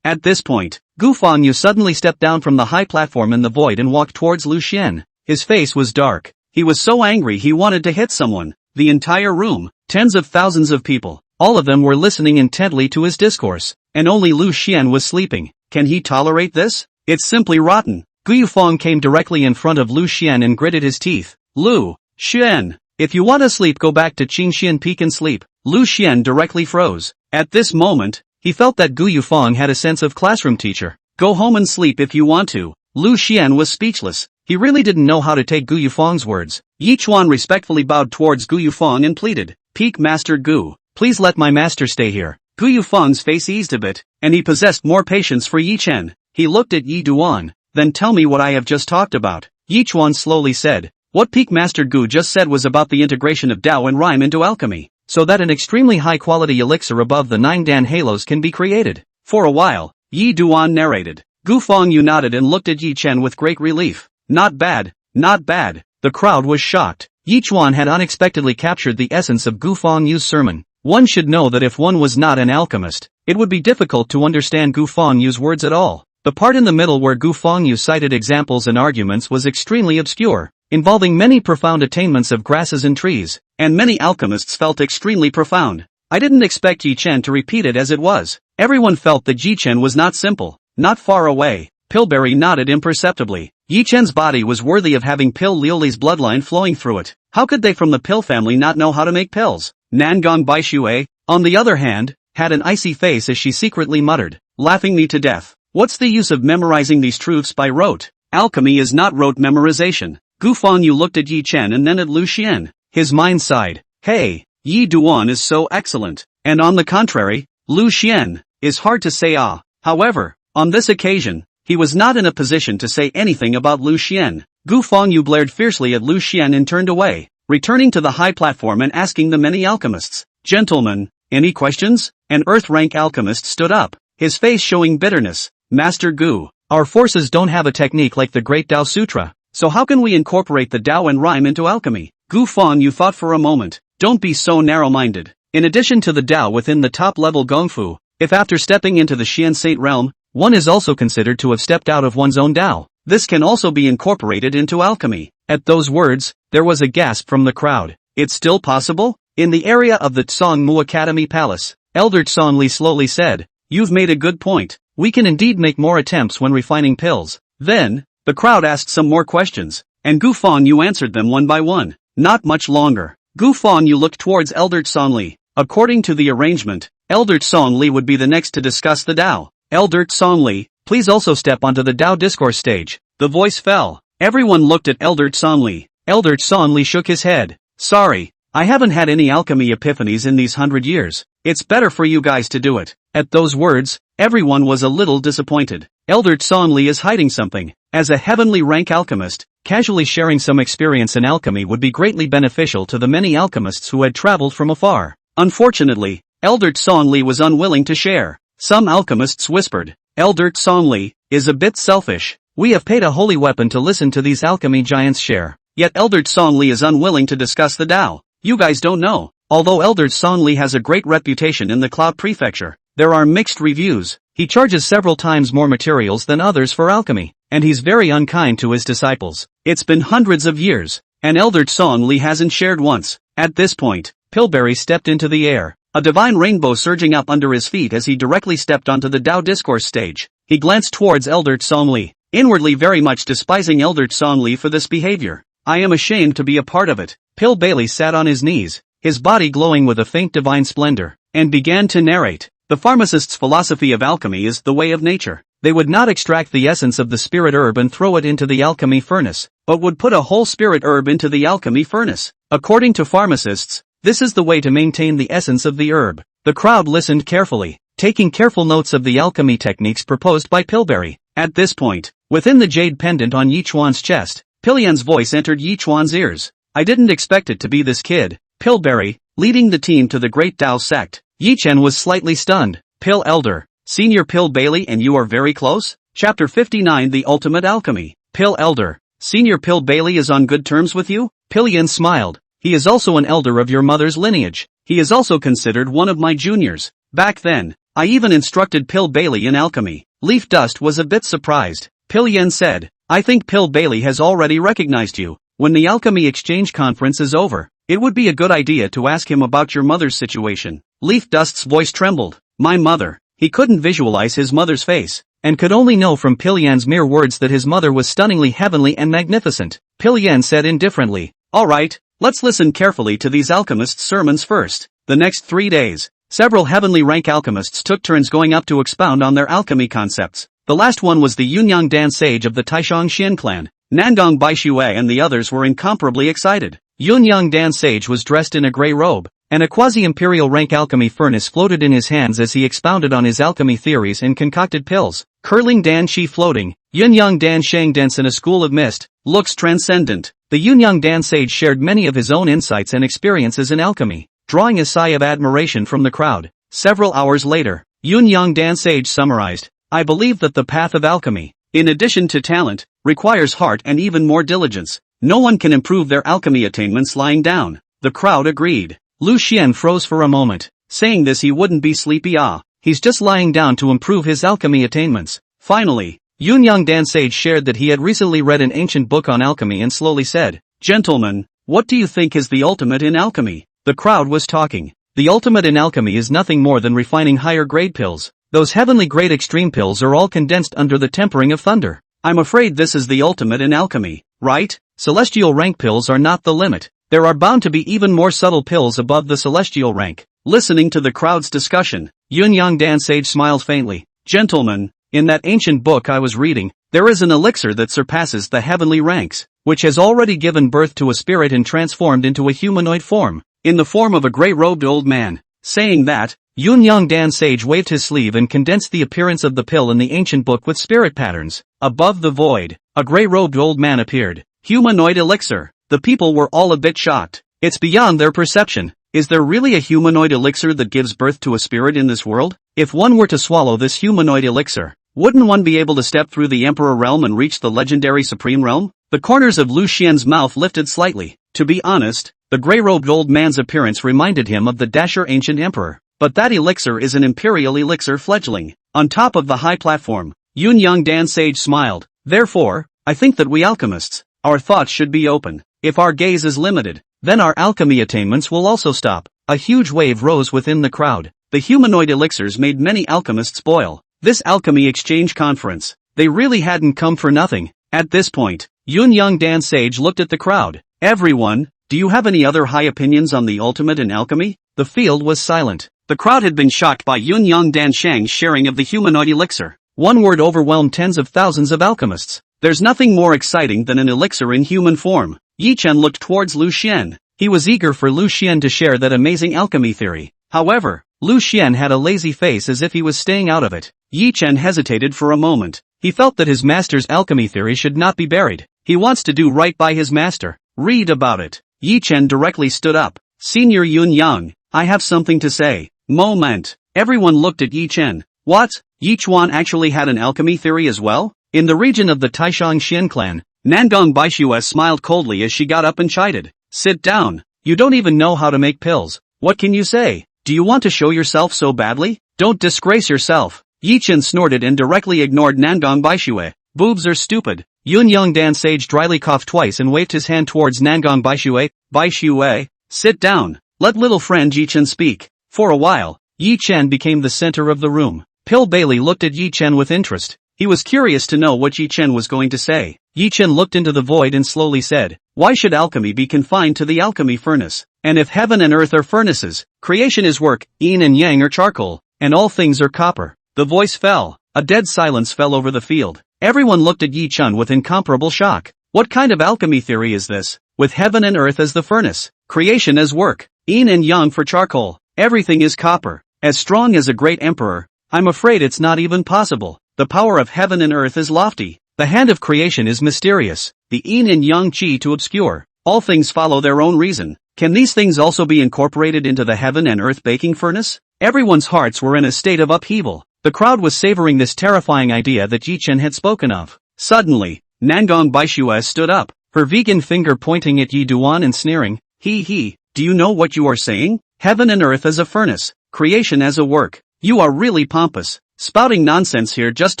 Speaker 1: At this point, Gu Fengyu suddenly stepped down from the high platform in the void and walked towards Lu Xian. His face was dark. He was so angry he wanted to hit someone. The entire room, tens of thousands of people, all of them were listening intently to his discourse, and only Lu Xian was sleeping. Can he tolerate this? It's simply rotten. Gu Yufeng came directly in front of Lu Xian and gritted his teeth. Lu Xian, if you want to sleep, go back to Qingxian Peak and sleep. Lu Xian directly froze. At this moment, he felt that Gu Yufeng had a sense of classroom teacher. Go home and sleep if you want to. Lu Xian was speechless. He really didn't know how to take Gu Yufeng's words. Yi Chuan respectfully bowed towards Gu Yufeng and pleaded, Peak Master Gu, please let my master stay here. Gu Yufeng's face eased a bit, and he possessed more patience for Yi Chen. He looked at Yi Duan. Then tell me what I have just talked about. Yi Chuan slowly said. What Peak Master Gu just said was about the integration of Tao and rhyme into alchemy, so that an extremely high-quality elixir above the 9 Dan halos can be created. For a while, Yi Duan narrated. Gu Fengyu nodded and looked at Yi Chen with great relief. Not bad. The crowd was shocked. Yi Chuan had unexpectedly captured the essence of Gu Fengyu's sermon. One should know that if one was not an alchemist, it would be difficult to understand Gu Fengyu's words at all. The part in the middle where Gu Fengyu cited examples and arguments was extremely obscure, involving many profound attainments of grasses and trees, and many alchemists felt extremely profound. I didn't expect Yi Chen to repeat it as it was. Everyone felt that Yi Chen was not simple, not far away. Pillberry nodded imperceptibly. Yi Chen's body was worthy of having Pill Liuli's bloodline flowing through it. How could they from the Pill family not know how to make pills? Nangong Baixue, on the other hand, had an icy face as she secretly muttered, laughing me to death. What's the use of memorizing these truths by rote? Alchemy is not rote memorization. Gu Fengyu looked at Yi Chen and then at Lu Xian. His mind sighed. Hey, Yi Duan is so excellent. And on the contrary, Lu Xian is hard to say ah. However, on this occasion, he was not in a position to say anything about Lu Xian. Gu Fengyu blared fiercely at Lu Xian and turned away, returning to the high platform and asking the many alchemists, Gentlemen, any questions? An earth-rank alchemist stood up, his face showing bitterness. Master Gu, our forces don't have a technique like the Great Tao Sutra, so how can we incorporate the Tao and rhyme into alchemy? Gu Fengyu thought for a moment. Don't be so narrow-minded. In addition to the Tao within the top-level Gongfu, if after stepping into the Xian Saint realm, one is also considered to have stepped out of one's own Tao, This can also be incorporated into alchemy. At those words, there was a gasp from the crowd. It's still possible? In the area of the Tsongmu Academy Palace, Elder Tsongli slowly said, "You've made a good point. We can indeed make more attempts when refining pills." Then, the crowd asked some more questions, and Gu Fangyu answered them one by one. Not much longer. Gu Fangyu looked towards Elder Tsongli. According to the arrangement, Elder Tsongli would be the next to discuss the Tao. Elder Tsongli, please also step onto the Tao discourse stage. The voice fell. Everyone looked at Elder Tsongli. Elder Tsongli shook his head. Sorry, I haven't had any alchemy epiphanies in these 100 years. It's better for you guys to do it. At those words, everyone was a little disappointed. Elder Tsongli is hiding something. As a heavenly rank alchemist, casually sharing some experience in alchemy would be greatly beneficial to the many alchemists who had traveled from afar. Unfortunately, Elder Tsongli was unwilling to share. Some alchemists whispered, Elder Tsongli is a bit selfish. We have paid a holy weapon to listen to these alchemy giants share. Yet Elder Tsongli is unwilling to discuss the Tao. You guys don't know. Although Elder Tsongli has a great reputation in the Cloud Prefecture, there are mixed reviews. He charges several times more materials than others for alchemy, and he's very unkind to his disciples. It's been hundreds of years, and Elder Tsongli hasn't shared once. At this point, Pillberry stepped into the air, a divine rainbow surging up under his feet as he directly stepped onto the Tao discourse stage. He glanced towards Elder Tsongli, inwardly very much despising Elder Tsongli for this behavior. I am ashamed to be a part of it. Pillberry sat on his knees, his body glowing with a faint divine splendor, and began to narrate. The pharmacist's philosophy of alchemy is the way of nature. They would not extract the essence of the spirit herb and throw it into the alchemy furnace, but would put a whole spirit herb into the alchemy furnace. According to pharmacists, this is the way to maintain the essence of the herb. The crowd listened carefully, taking careful notes of the alchemy techniques proposed by Pillberry. At this point, within the jade pendant on Yi Chuan's chest, Pillian's voice entered Yi Chuan's ears. I didn't expect it to be this kid. Pillberry, leading the team to the Great Tao sect. Yi Chen was slightly stunned. Pill Elder, Senior Pill Bailey and you are very close? Chapter 59 The Ultimate Alchemy. Pill Elder, Senior Pill Bailey is on good terms with you? Pillian smiled. He is also an elder of your mother's lineage. He is also considered one of my juniors. Back then, I even instructed Pill Bailey in alchemy. Leaf Dust was a bit surprised. Pillian said, I think Pill Bailey has already recognized you. When the alchemy exchange conference is over, it would be a good idea to ask him about your mother's situation. Leaf Dust's voice trembled. My mother. He couldn't visualize his mother's face, and could only know from Pillian's mere words that his mother was stunningly heavenly and magnificent. Pillian said indifferently, alright, let's listen carefully to these alchemists' sermons first. The next 3 days, several heavenly rank alchemists took turns going up to expound on their alchemy concepts. The last one was the Yunyang Dan sage of the Taishang Xian clan. Nangong Baixue and the others were incomparably excited. Yunyang Dan sage was dressed in a gray robe, and a quasi-imperial rank alchemy furnace floated in his hands as he expounded on his alchemy theories and concocted pills. Curling Dan Shi floating, Yunyang Dan Shang dense in a school of mist, looks transcendent. The Yunyang Dan sage shared many of his own insights and experiences in alchemy, drawing a sigh of admiration from the crowd. Several hours later, Yunyang Dan sage summarized, I believe that the path of alchemy, in addition to talent, requires heart and even more diligence. No one can improve their alchemy attainments lying down. The crowd agreed. Lu Xian froze for a moment. Saying this he wouldn't be sleepy he's just lying down to improve his alchemy attainments. Finally, Yunyang Dan sage shared that he had recently read an ancient book on alchemy and slowly said, Gentlemen, what do you think is the ultimate in alchemy? The crowd was talking. The ultimate in alchemy is nothing more than refining higher grade pills. Those heavenly grade extreme pills are all condensed under the tempering of thunder. I'm afraid this is the ultimate in alchemy, right? Celestial rank pills are not the limit. There are bound to be even more subtle pills above the celestial rank. Listening to the crowd's discussion, Yunyang Dan sage smiled faintly. Gentlemen, in that ancient book I was reading, there is an elixir that surpasses the heavenly ranks, which has already given birth to a spirit and transformed into a humanoid form, in the form of a gray-robed old man. Saying that, Yunyang Dan sage waved his sleeve and condensed the appearance of the pill in the ancient book with spirit patterns. Above the void, a gray-robed old man appeared. Humanoid elixir. The people were all a bit shocked. It's beyond their perception. Is there really a humanoid elixir that gives birth to a spirit in this world? If one were to swallow this humanoid elixir, wouldn't one be able to step through the Emperor realm and reach the legendary Supreme realm? The corners of Lu Xian's mouth lifted slightly. To be honest, the gray-robed old man's appearance reminded him of the Dasher ancient emperor. But that elixir is an Imperial Elixir fledgling. On top of the high platform, Yunyang Dan sage smiled. Therefore, I think that we alchemists, our thoughts should be open. If our gaze is limited, then our alchemy attainments will also stop. A huge wave rose within the crowd. The humanoid elixirs made many alchemists boil. This alchemy exchange conference, they really hadn't come for nothing. At this point, Yun Young Dan Sage looked at the crowd. Everyone, do you have any other high opinions on the ultimate in alchemy? The field was silent. The crowd had been shocked by Yun Young Dan Shang's sharing of the humanoid elixir. One word overwhelmed tens of thousands of alchemists. There's nothing more exciting than an elixir in human form. Yi Chen looked towards Lu Xian. He was eager for Lu Xian to share that amazing alchemy theory. However, Lu Xian had a lazy face as if he was staying out of it. Yi Chen hesitated for a moment. He felt that his master's alchemy theory should not be buried. He wants to do right by his master. Read about it. Yi Chen directly stood up. Senior Yun Yang, I have something to say. Moment. Everyone looked at Yi Chen. What? Yi Chuan actually had an alchemy theory as well? In the region of the Taishang Xian clan, Nangong Baixue smiled coldly as she got up and chided. Sit down. You don't even know how to make pills. What can you say? Do you want to show yourself so badly? Don't disgrace yourself. Yi Chen snorted and directly ignored Nangong Baixue. Boobs are stupid. Yun Young Dan Sage dryly coughed twice and waved his hand towards Nangong Baixue. Baixue, sit down. Let little friend Yi Chen speak. For a while, Yi Chen became the center of the room. Pill Bailey looked at Yi Chen with interest. He was curious to know what Yi Chen was going to say. Yi Chen looked into the void and slowly said, why should alchemy be confined to the alchemy furnace? And if heaven and earth are furnaces, creation is work, yin and yang are charcoal, and all things are copper. The voice fell. A dead silence fell over the field. Everyone looked at Yi Chen with incomparable shock. What kind of alchemy theory is this? With heaven and earth as the furnace, creation as work, yin and yang for charcoal, everything is copper. As strong as a great emperor, I'm afraid it's not even possible. The power of heaven and earth is lofty. The hand of creation is mysterious. The yin and yang qi to obscure. All things follow their own reason. Can these things also be incorporated into the heaven and earth baking furnace? Everyone's hearts were in a state of upheaval. The crowd was savoring this terrifying idea that Yi Chen had spoken of. Suddenly, Nangong Baixue stood up, her vegan finger pointing at Yi Duan and sneering. He, do you know what you are saying? Heaven and earth as a furnace, creation as a work. You are really pompous, spouting nonsense here just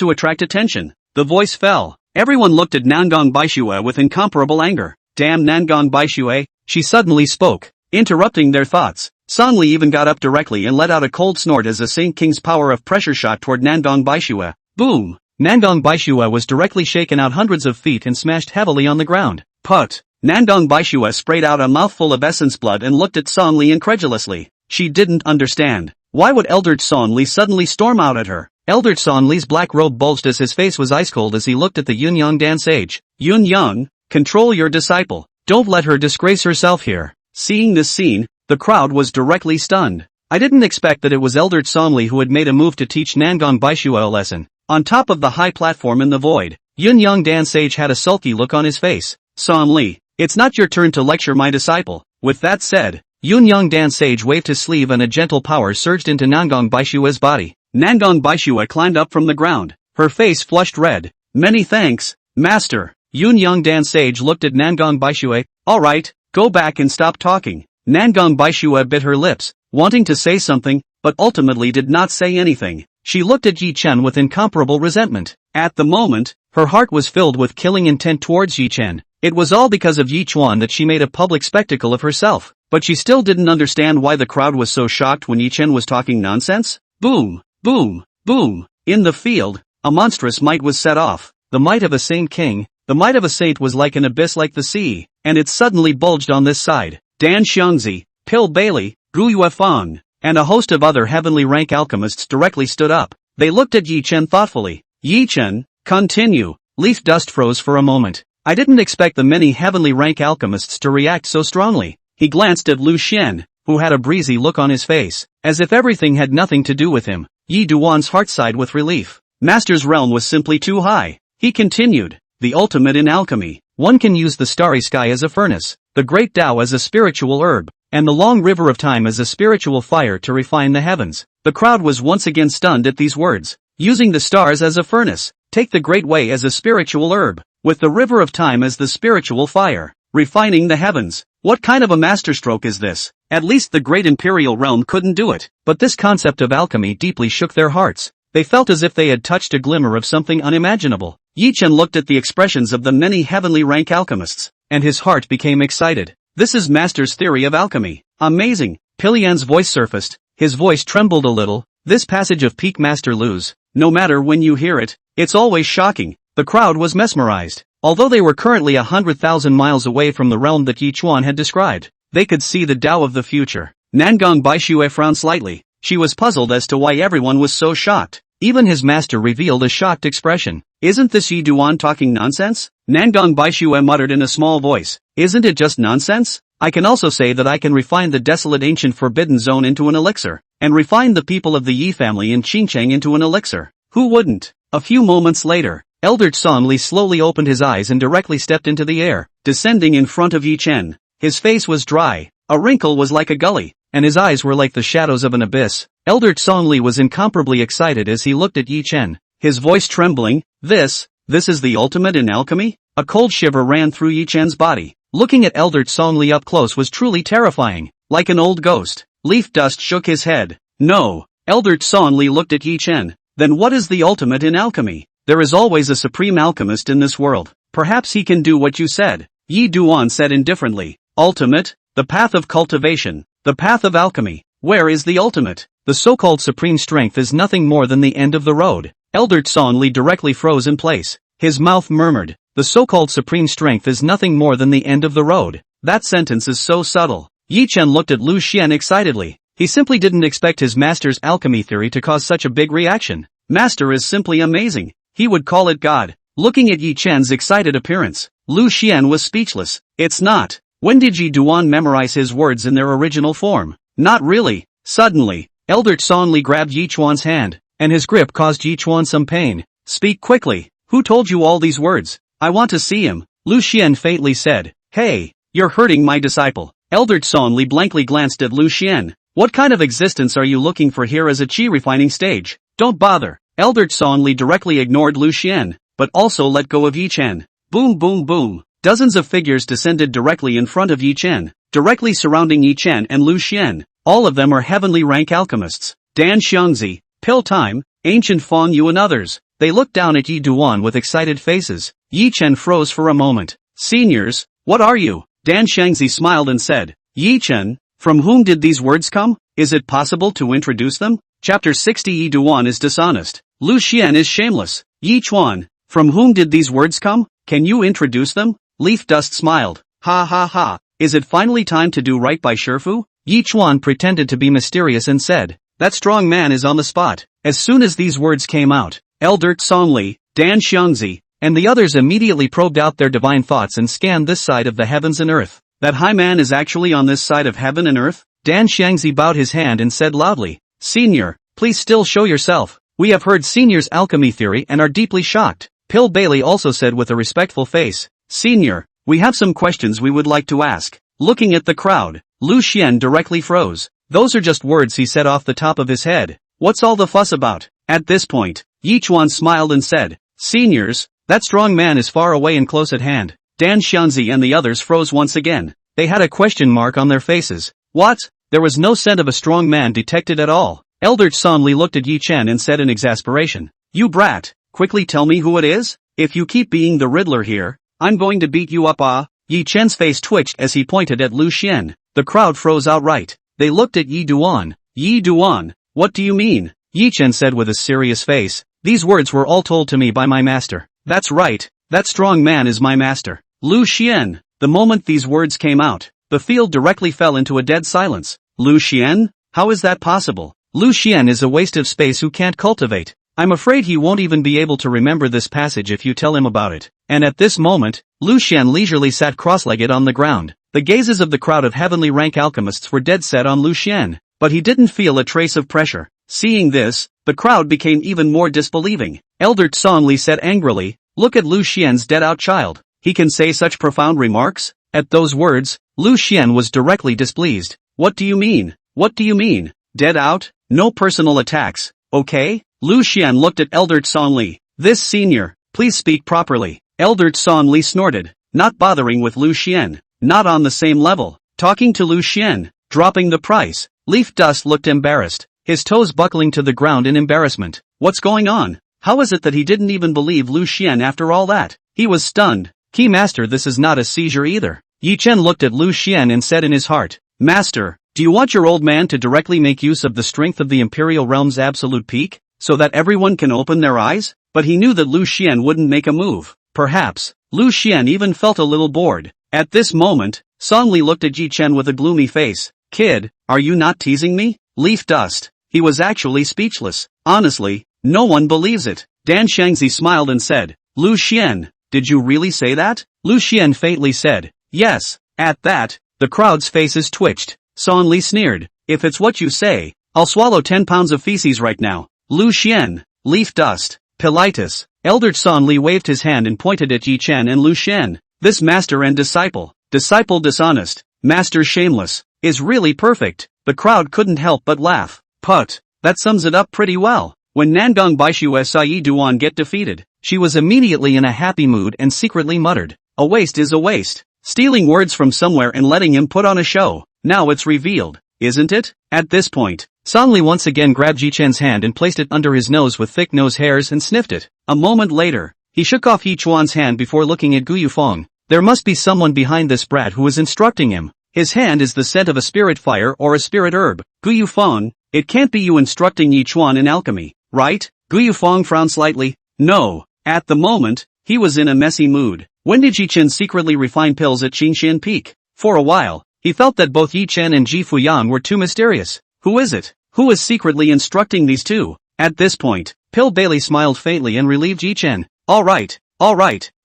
Speaker 1: to attract attention. The voice fell. Everyone looked at Nangong Baixue with incomparable anger. Damn Nangong Baixue, she suddenly spoke, interrupting their thoughts. Song Li even got up directly and let out a cold snort as the Saint King's power of pressure shot toward Nangong Baixue. Boom! Nangong Baixue was directly shaken out hundreds of feet and smashed heavily on the ground. Put! Nangong Baixue sprayed out a mouthful of essence blood and looked at Song Li incredulously. She didn't understand. Why would Elder Song Li suddenly storm out at her? Elder Song Li's black robe bulged as his face was ice cold as he looked at the Yun Yang Dan Sage. Yun Yang, control your disciple. Don't let her disgrace herself here. Seeing this scene, the crowd was directly stunned. I didn't expect that it was Elder Song Li who had made a move to teach Nangong Baixue a lesson. On top of the high platform in the void, Yun Yang Dan Sage had a sulky look on his face. Song Li, it's not your turn to lecture my disciple. With that said, Yun Yang Dan Sage waved his sleeve and a gentle power surged into Nangong Baixue's body. Nangong Baixue climbed up from the ground. Her face flushed red. Many thanks, Master. Yun Yang Dan Sage looked at Nangong Baixue. Alright, go back and stop talking. Nangong Baixue bit her lips, wanting to say something, but ultimately did not say anything. She looked at Yi Chen with incomparable resentment. At the moment, her heart was filled with killing intent towards Yi Chen. It was all because of Yi Chuan that she made a public spectacle of herself, but she still didn't understand why the crowd was so shocked when Yi Chen was talking nonsense. Boom, boom, boom. In the field, a monstrous might was set off. The might of a saint king. The might of a saint was like an abyss like the sea, and it suddenly bulged on this side. Dan Xiangzi, Pill Bailey, Gu Yuefang, and a host of other heavenly rank alchemists directly stood up. They looked at Yi Chen thoughtfully. Yi Chen, continue. Leaf Dust froze for a moment. I didn't expect the many heavenly rank alchemists to react so strongly. He glanced at Lu Xian, who had a breezy look on his face, as if everything had nothing to do with him. Yi Duan's heart sighed with relief. Master's realm was simply too high. He continued. The ultimate in alchemy. One can use the starry sky as a furnace, the great Tao as a spiritual herb, and the long river of time as a spiritual fire to refine the heavens. The crowd was once again stunned at these words. Using the stars as a furnace, take the great way as a spiritual herb, with the river of time as the spiritual fire, refining the heavens. What kind of a masterstroke is this? At least the great imperial realm couldn't do it. But this concept of alchemy deeply shook their hearts. They felt as if they had touched a glimmer of something unimaginable. Yi Chen looked at the expressions of the many heavenly rank alchemists, and his heart became excited. This is Master's theory of alchemy. Amazing. Pilian's voice surfaced, his voice trembled a little. This passage of Peak Master Lu's, no matter when you hear it, it's always shocking. The crowd was mesmerized. Although they were currently 100,000 miles away from the realm that Yi Chuan had described, they could see the Tao of the future. Nangong Baixue frowned slightly. She was puzzled as to why everyone was so shocked. Even his master revealed a shocked expression. Isn't this Yi Duan talking nonsense? Nangong Baixue muttered in a small voice. Isn't it just nonsense? I can also say that I can refine the desolate ancient forbidden zone into an elixir, and refine the people of the Yi family in Qingcheng into an elixir. Who wouldn't? A few moments later, Elder Tsonli slowly opened his eyes and directly stepped into the air, descending in front of Yi Chen. His face was dry, a wrinkle was like a gully, and his eyes were like the shadows of an abyss. Elder Tsonli was incomparably excited as he looked at Yi Chen, his voice trembling. This is the ultimate in alchemy? A cold shiver ran through Yi Chen's body. Looking at Elder Tsonli up close was truly terrifying, like an old ghost. Leaf Dust shook his head. No. Elder Tsonli looked at Yi Chen. Then what is the ultimate in alchemy? There is always a supreme alchemist in this world. Perhaps he can do what you said. Yi Duan said indifferently. Ultimate? The path of cultivation. The path of alchemy. Where is the ultimate? The so-called supreme strength is nothing more than the end of the road. Elder Tsonli directly froze in place. His mouth murmured. The so-called supreme strength is nothing more than the end of the road. That sentence is so subtle. Yi Chen looked at Lu Xian excitedly. He simply didn't expect his master's alchemy theory to cause such a big reaction. Master is simply amazing. He would call it God. Looking at Yi Chen's excited appearance, Lu Xian was speechless. It's not. When did Yi Duan memorize his words in their original form? Not really. Suddenly, Elder Tsonli grabbed Yi Chuan's hand, and his grip caused Yi Chuan some pain. Speak quickly. Who told you all these words? I want to see him. Lu Xian faintly said. Hey, you're hurting my disciple. Elder Tsonli blankly glanced at Lu Xian. What kind of existence are you looking for here as a qi refining stage? Don't bother. Elder Tsonli directly ignored Lu Xian, but also let go of Yi Chen. Boom boom boom. Dozens of figures descended directly in front of Yi Chen, directly surrounding Yi Chen and Lu Xian. All of them are heavenly rank alchemists. Dan Xiangzi, Pill Time, Ancient Fong Yu and others. They looked down at Yi Duan with excited faces. Yi Chen froze for a moment. Seniors, what are you? Dan Xiangzi smiled and said. Yi Chen, from whom did these words come? Is it possible to introduce them? Chapter 60. Yi Duan is dishonest. Lu Xian is shameless. Yi Chuan, from whom did these words come? Can you introduce them? Leaf Dust smiled. Ha ha ha. Is it finally time to do right by Shifu? Yi Chuan pretended to be mysterious and said. That strong man is on the spot. As soon as these words came out, Elder Tsonli, Dan Xiangzi, and the others immediately probed out their divine thoughts and scanned this side of the heavens and earth. That high man is actually on this side of heaven and earth? Dan Xiangzi bowed his hand and said loudly. Senior, please still show yourself. We have heard Senior's alchemy theory and are deeply shocked. Pill Bailey also said with a respectful face. Senior, we have some questions we would like to ask. Looking at the crowd, Lu Xian directly froze. Those are just words he said off the top of his head. What's all the fuss about? At this point, Yi Chuan smiled and said. Seniors, that strong man is far away and close at hand. Dan Xianzi and the others froze once again. They had a question mark on their faces. What? There was no scent of a strong man detected at all. Elder Tsonli looked at Yi Chen and said in exasperation. You brat, quickly tell me who it is? If you keep being the Riddler here, I'm going to beat you up. Yi Chen's face twitched as he pointed at Lu Xian. The crowd froze outright. They looked at Yi Duan. Yi Duan, what do you mean? Yi Chen said with a serious face. These words were all told to me by my master. That's right, that strong man is my master. Lu Xian. The moment these words came out, the field directly fell into a dead silence. Lu Xian? How is that possible? Lu Xian is a waste of space who can't cultivate. I'm afraid he won't even be able to remember this passage if you tell him about it. And at this moment, Lu Xian leisurely sat cross-legged on the ground. The gazes of the crowd of heavenly rank alchemists were dead set on Lu Xian, but he didn't feel a trace of pressure. Seeing this, the crowd became even more disbelieving. Elder Tsonli said angrily, look at Lu Xian's dead-out child. He can say such profound remarks? At those words, Lu Xian was directly displeased. What do you mean? What do you mean? Dead out? No personal attacks, okay? Lu Xian looked at Elder Tsonli. This senior, please speak properly. Elder Tsonli snorted, not bothering with Lu Xian. Not on the same level. Talking to Lu Xian, dropping the price. Leaf Dust looked embarrassed, his toes buckling to the ground in embarrassment. What's going on? How is it that he didn't even believe Lu Xian after all that? He was stunned. Key Master, this is not a seizure either. Yi Chen looked at Lu Xian and said in his heart, Master, do you want your old man to directly make use of the strength of the Imperial Realm's absolute peak, so that everyone can open their eyes? But he knew that Lu Xian wouldn't make a move. Perhaps, Lu Xian even felt a little bored. At this moment, Song Li looked at Yi Chen with a gloomy face. Kid, are you not teasing me? Leaf dust. He was actually speechless. Honestly, no one believes it. Dan Shangzi smiled and said, Lu Xian, did you really say that? Lu Xian faintly said, yes. At that, the crowd's faces twitched. Song Li sneered, if it's what you say, I'll swallow 10 pounds of feces right now. Lu Xian, leaf dust, Pelitis. Elder Song Li waved his hand and pointed at Yi Chen and Lu Xian. This master and disciple dishonest, master shameless, is really perfect. The crowd couldn't help but laugh. Put, that sums it up pretty well. When Nangong Baishu Sai Duan get defeated, she was immediately in a happy mood and secretly muttered, a waste is a waste. Stealing words from somewhere and letting him put on a show. Now it's revealed, isn't it? At this point, Song Li once again grabbed Yi Chen's hand and placed it under his nose with thick nose hairs and sniffed it. A moment later, he shook off Yi Chuan's hand before looking at Gu Yufeng. There must be someone behind this brat who is instructing him. His hand is the scent of a spirit fire or a spirit herb. Gu Yufeng, it can't be you instructing Yi Chuan in alchemy, right? Gu Yufeng frowned slightly. No. At the moment, he was in a messy mood. When did Yi Chen secretly refine pills at Qingshan Peak? For a while, he felt that both Yi Chen and Ji Fuyan were too mysterious. Who is it? Who is secretly instructing these two? At this point, Pill Bailey smiled faintly and relieved Yi Chen. Alright.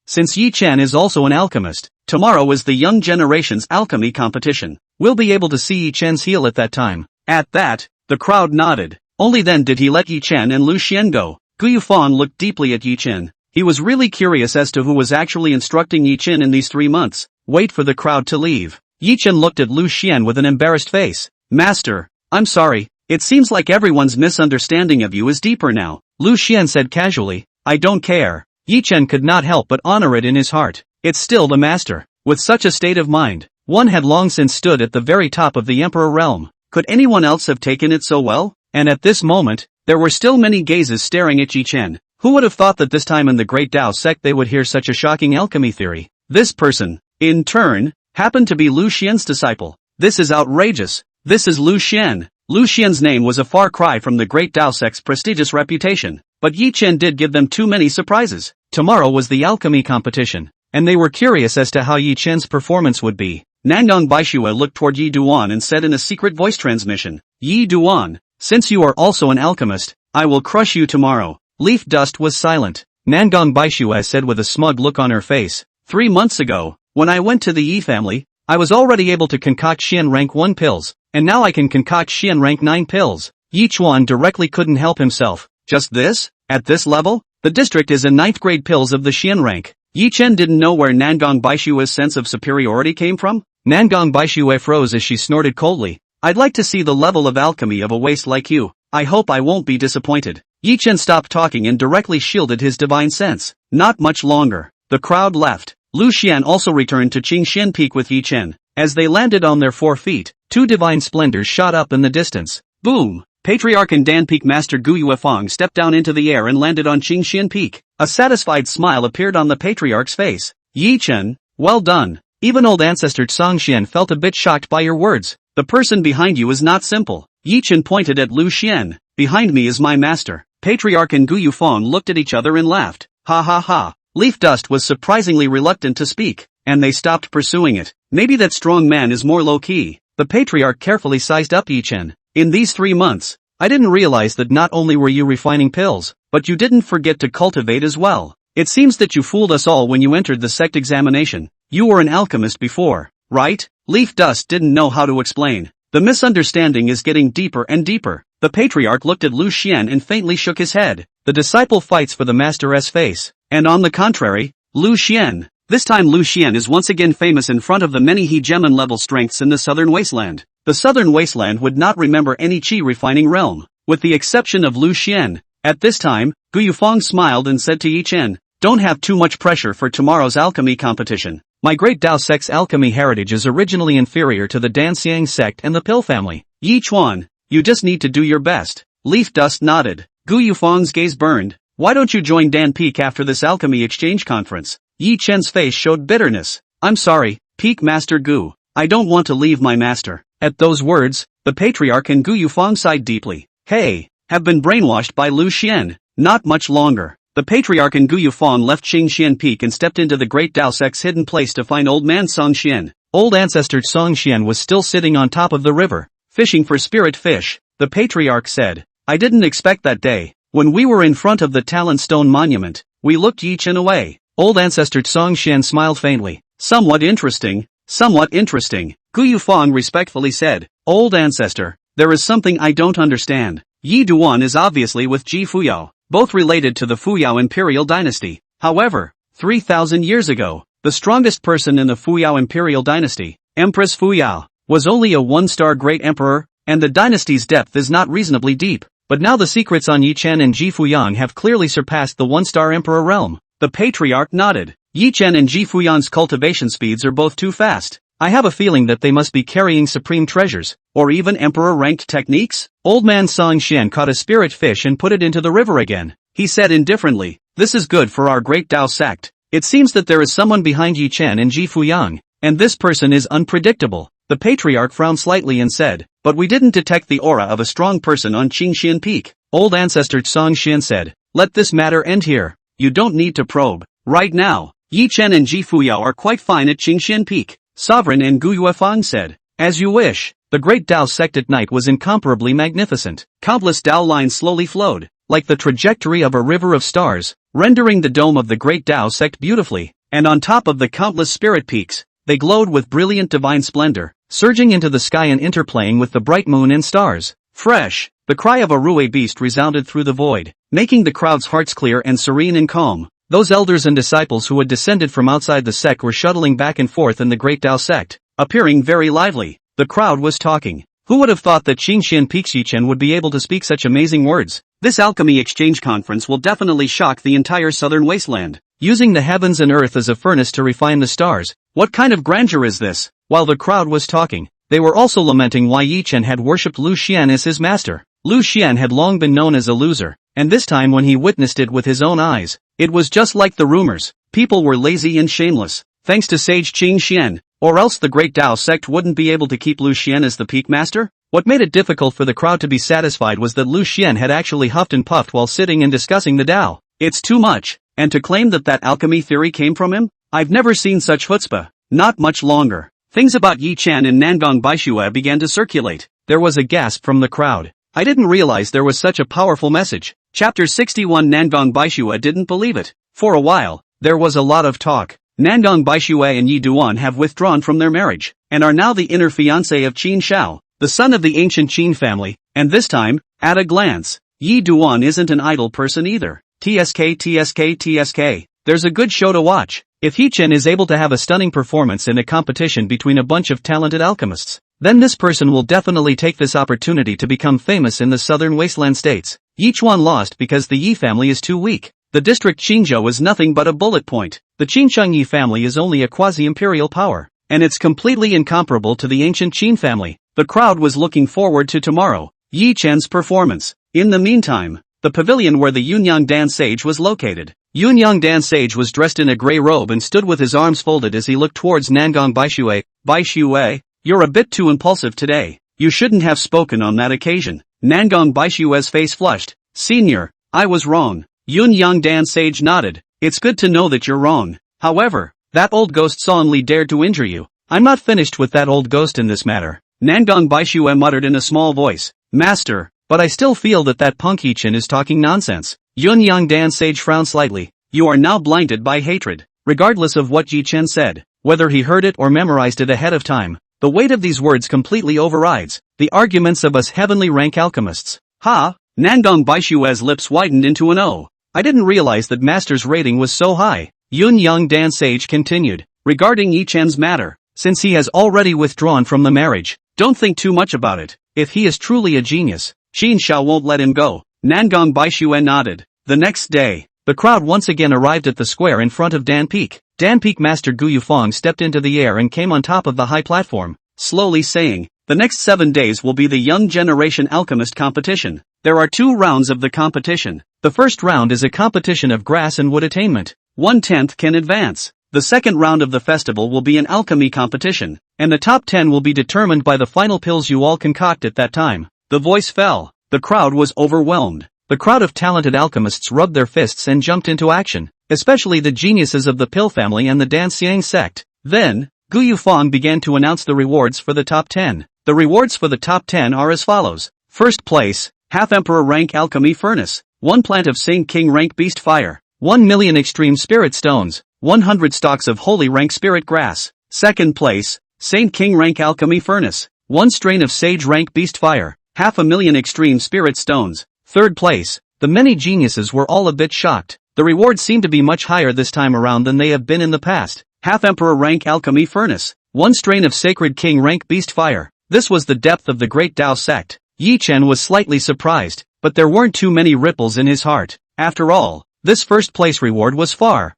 Speaker 1: Since Yi Chen is also an alchemist, tomorrow is the young generation's alchemy competition. We'll be able to see Yi Chen's heel at that time. At that, the crowd nodded. Only then did he let Yi Chen and Lu Xian go. Gu Yufeng looked deeply at Yi Chen. He was really curious as to who was actually instructing Yi Chen in these 3 months. Wait for the crowd to leave. Yi Chen looked at Lu Xian with an embarrassed face. Master, I'm sorry, it seems like everyone's misunderstanding of you is deeper now. Lu Xian said casually, I don't care. Yi Chen could not help but honor it in his heart. It's still the master. With such a state of mind, one had long since stood at the very top of the Emperor realm. Could anyone else have taken it so well? And at this moment, there were still many gazes staring at Yi Chen. Who would have thought that this time in the Great Tao sect they would hear such a shocking alchemy theory? This person, in turn, happened to be Lu Xian's disciple. This is outrageous. This is Lu Xian. Lu Xian's name was a far cry from the Great Tao sect's prestigious reputation. But Yi Chen did give them too many surprises. Tomorrow was the alchemy competition, and they were curious as to how Yi Chen's performance would be. Nangong Baishua looked toward Yi Duan and said in a secret voice transmission, Yi Duan, since you are also an alchemist, I will crush you tomorrow. Leaf Dust was silent. Nangong Baishua said with a smug look on her face, 3 months ago, when I went to the Yi family, I was already able to concoct Xian rank 1 pills, and now I can concoct Xian rank 9 pills. Yi Chuan directly couldn't help himself. Just this? At this level? The district is in 9th grade pills of the Xian rank. Yi Chen didn't know where Nangong Baishua's sense of superiority came from. Nangong Baishua froze as she snorted coldly. I'd like to see the level of alchemy of a waste like you. I hope I won't be disappointed. Yi Chen stopped talking and directly shielded his divine sense. Not much longer. The crowd left. Lu Xian also returned to Qingshan Peak with Yi Chen. As they landed on their 4 feet, 2 divine splendors shot up in the distance. Boom! Patriarch and Dan Peak Master Gu Yuefeng stepped down into the air and landed on Qingshan Peak. A satisfied smile appeared on the Patriarch's face. Yi Chen, well done. Even old ancestor Tsongxian felt a bit shocked by your words. The person behind you is not simple. Yi Chen pointed at Lu Xian. Behind me is my master. Patriarch and Gu Yufeng looked at each other and laughed. Ha ha ha. Leaf Dust was surprisingly reluctant to speak, and they stopped pursuing it. Maybe that strong man is more low-key. The Patriarch carefully sized up Yi Chen. In these 3 months, I didn't realize that not only were you refining pills, but you didn't forget to cultivate as well. It seems that you fooled us all when you entered the sect examination. You were an alchemist before, right? Leaf Dust didn't know how to explain. The misunderstanding is getting deeper and deeper. The Patriarch looked at Lu Xian and faintly shook his head. The disciple fights for the master's face. And on the contrary, Lu Xian. This time Lu Xian is once again famous in front of the many hegemon level strengths in the southern wasteland. The southern wasteland would not remember any chi refining realm, with the exception of Lu Xian. At this time, Gu Yufeng smiled and said to Yi Chen, don't have too much pressure for tomorrow's alchemy competition. My great Dao sect's alchemy heritage is originally inferior to the Danxiang sect and the Pill family. Yi Chuan, you just need to do your best. Leaf Dust nodded. Gu Yufeng's gaze burned. Why don't you join Dan Peak after this alchemy exchange conference? Yi Chen's face showed bitterness. I'm sorry, Peak Master Gu. I don't want to leave my master. At those words, the patriarch and Gu Yufang sighed deeply. Hey, have been brainwashed by Lu Xian. Not much longer. The patriarch and Gu Yufang left Qingxian Peak and stepped into the great Dao sect's hidden place to find old man Song Xian. Old ancestor Song Xian was still sitting on top of the river, fishing for spirit fish. The patriarch said, I didn't expect that day. When we were in front of the Talent Stone Monument, we looked Yi Chen away. Old ancestor Song Xian smiled faintly. Somewhat interesting. Gu Yufang respectfully said, Old ancestor, there is something I don't understand. Yi Duan is obviously with Ji Fuyao, both related to the Fuyao Imperial dynasty. However, 3,000 years ago, the strongest person in the Fuyao Imperial dynasty, Empress Fuyao, was only a one-star great emperor, and the dynasty's depth is not reasonably deep. But now the secrets on Yi Chen and Ji Fuyang have clearly surpassed the one-star emperor realm. The patriarch nodded. Yi Chen and Ji Fuyang's cultivation speeds are both too fast. I have a feeling that they must be carrying supreme treasures, or even emperor-ranked techniques. Old man Song Xian caught a spirit fish and put it into the river again. He said indifferently, this is good for our great Dao sect. It seems that there is someone behind Yi Chen and Ji Fuyang, and this person is unpredictable. The patriarch frowned slightly and said, but we didn't detect the aura of a strong person on Qingxian Peak. Old ancestor Song Xian said, let this matter end here. You don't need to probe. Right now, Yi Chen and Ji Fuyao are quite fine at Qingxian Peak. Sovereign and Gu Yuefang said, as you wish. The great Dao sect at night was incomparably magnificent. Countless Dao lines slowly flowed, like the trajectory of a river of stars, rendering the dome of the great Dao sect beautifully, and on top of the countless spirit peaks, they glowed with brilliant divine splendor, surging into the sky and interplaying with the bright moon and stars. Fresh, the cry of a Rue beast resounded through the void, making the crowd's hearts clear and serene and calm. Those elders and disciples who had descended from outside the sect were shuttling back and forth in the great Dao sect, appearing very lively. The crowd was talking. Who would have thought that Qingxian Peak Yi Chen would be able to speak such amazing words? This alchemy exchange conference will definitely shock the entire southern wasteland. Using the heavens and earth as a furnace to refine the stars. What kind of grandeur is this? While the crowd was talking, they were also lamenting why Yi Chen had worshipped Lu Xian as his master. Lu Xian had long been known as a loser, and this time when he witnessed it with his own eyes, it was just like the rumors. People were lazy and shameless, thanks to sage Qingxian, or else the great Dao sect wouldn't be able to keep Lu Xian as the peak master. What made it difficult for the crowd to be satisfied was that Lu Xian had actually huffed and puffed while sitting and discussing the Dao. It's too much, and to claim that alchemy theory came from him? I've never seen such chutzpah. Not much longer. Things about Yi Chen and Nangong Baixue began to circulate. There was a gasp from the crowd. I didn't realize there was such a powerful message. Chapter 61 Nangong Baixue didn't believe it. For a while, there was a lot of talk. Nangong Baixue and Yi Duan have withdrawn from their marriage, and are now the inner fiancé of Qin Shao, the son of the ancient Qin family, and this time, at a glance, Yi Duan isn't an idle person either. TSK. There's a good show to watch. If Yi Chen is able to have a stunning performance in a competition between a bunch of talented alchemists, then this person will definitely take this opportunity to become famous in the southern wasteland states. Yi Chuan lost because the Yi family is too weak. The district Qingzhou is nothing but a bullet point. The Qinsheng Yi family is only a quasi-imperial power, and it's completely incomparable to the ancient Qin family. The crowd was looking forward to tomorrow, Yi Chen's performance. In the meantime, the pavilion where the Yunyang Dan sage was located. Yunyang Dan sage was dressed in a gray robe and stood with his arms folded as he looked towards Nangong Baixue. Baixue, you're a bit too impulsive today. You shouldn't have spoken on that occasion. Nangong Baixue's face flushed. Senior, I was wrong. Yunyang Dan sage nodded. It's good to know that you're wrong. However, that old ghost solemnly dared to injure you. I'm not finished with that old ghost in this matter. Nangong Baixue muttered in a small voice. Master, but I still feel that punk Yi Chen is talking nonsense. Yunyang Dan sage frowned slightly. You are now blinded by hatred. Regardless of what Yi Chen said, whether he heard it or memorized it ahead of time, the weight of these words completely overrides the arguments of us heavenly rank alchemists. Ha! Nangong Baixue's lips widened into an O. I didn't realize that Master's rating was so high. Yunyang Dan sage continued. Regarding Yi Chen's matter, since he has already withdrawn from the marriage, don't think too much about it. If he is truly a genius, Qin Shao won't let him go. Nangong Baixue nodded. The next day, the crowd once again arrived at the square in front of Dan Peak. Dan Peak Master Gu Yufang stepped into the air and came on top of the high platform, slowly saying, the next 7 days will be the young generation alchemist competition. There are 2 rounds of the competition. The first round is a competition of grass and wood attainment. 1/10 can advance. The second round of the festival will be an alchemy competition, and the top 10 will be determined by the final pills you all concoct at that time. The voice fell. The crowd was overwhelmed. The crowd of talented alchemists rubbed their fists and jumped into action, especially the geniuses of the pill family and the Dan Xiang sect. Then, Gu Yufang began to announce the rewards for the top 10. The rewards for the top 10 are as follows. First place, half Emperor rank alchemy furnace, 1 plant of Saint King rank beast fire, 1 million extreme spirit stones, 100 stalks of holy rank spirit grass. Second place, Saint King rank alchemy furnace, 1 strain of sage rank beast fire, 500,000 extreme spirit stones. Third place, the many geniuses were all a bit shocked. The rewards seemed to be much higher this time around than they have been in the past. Half Emperor rank alchemy furnace, 1 strain of sacred king rank beast fire. This was the depth of the great Tao sect. Yi Chen was slightly surprised, but there weren't too many ripples in his heart. After all, this first place reward was far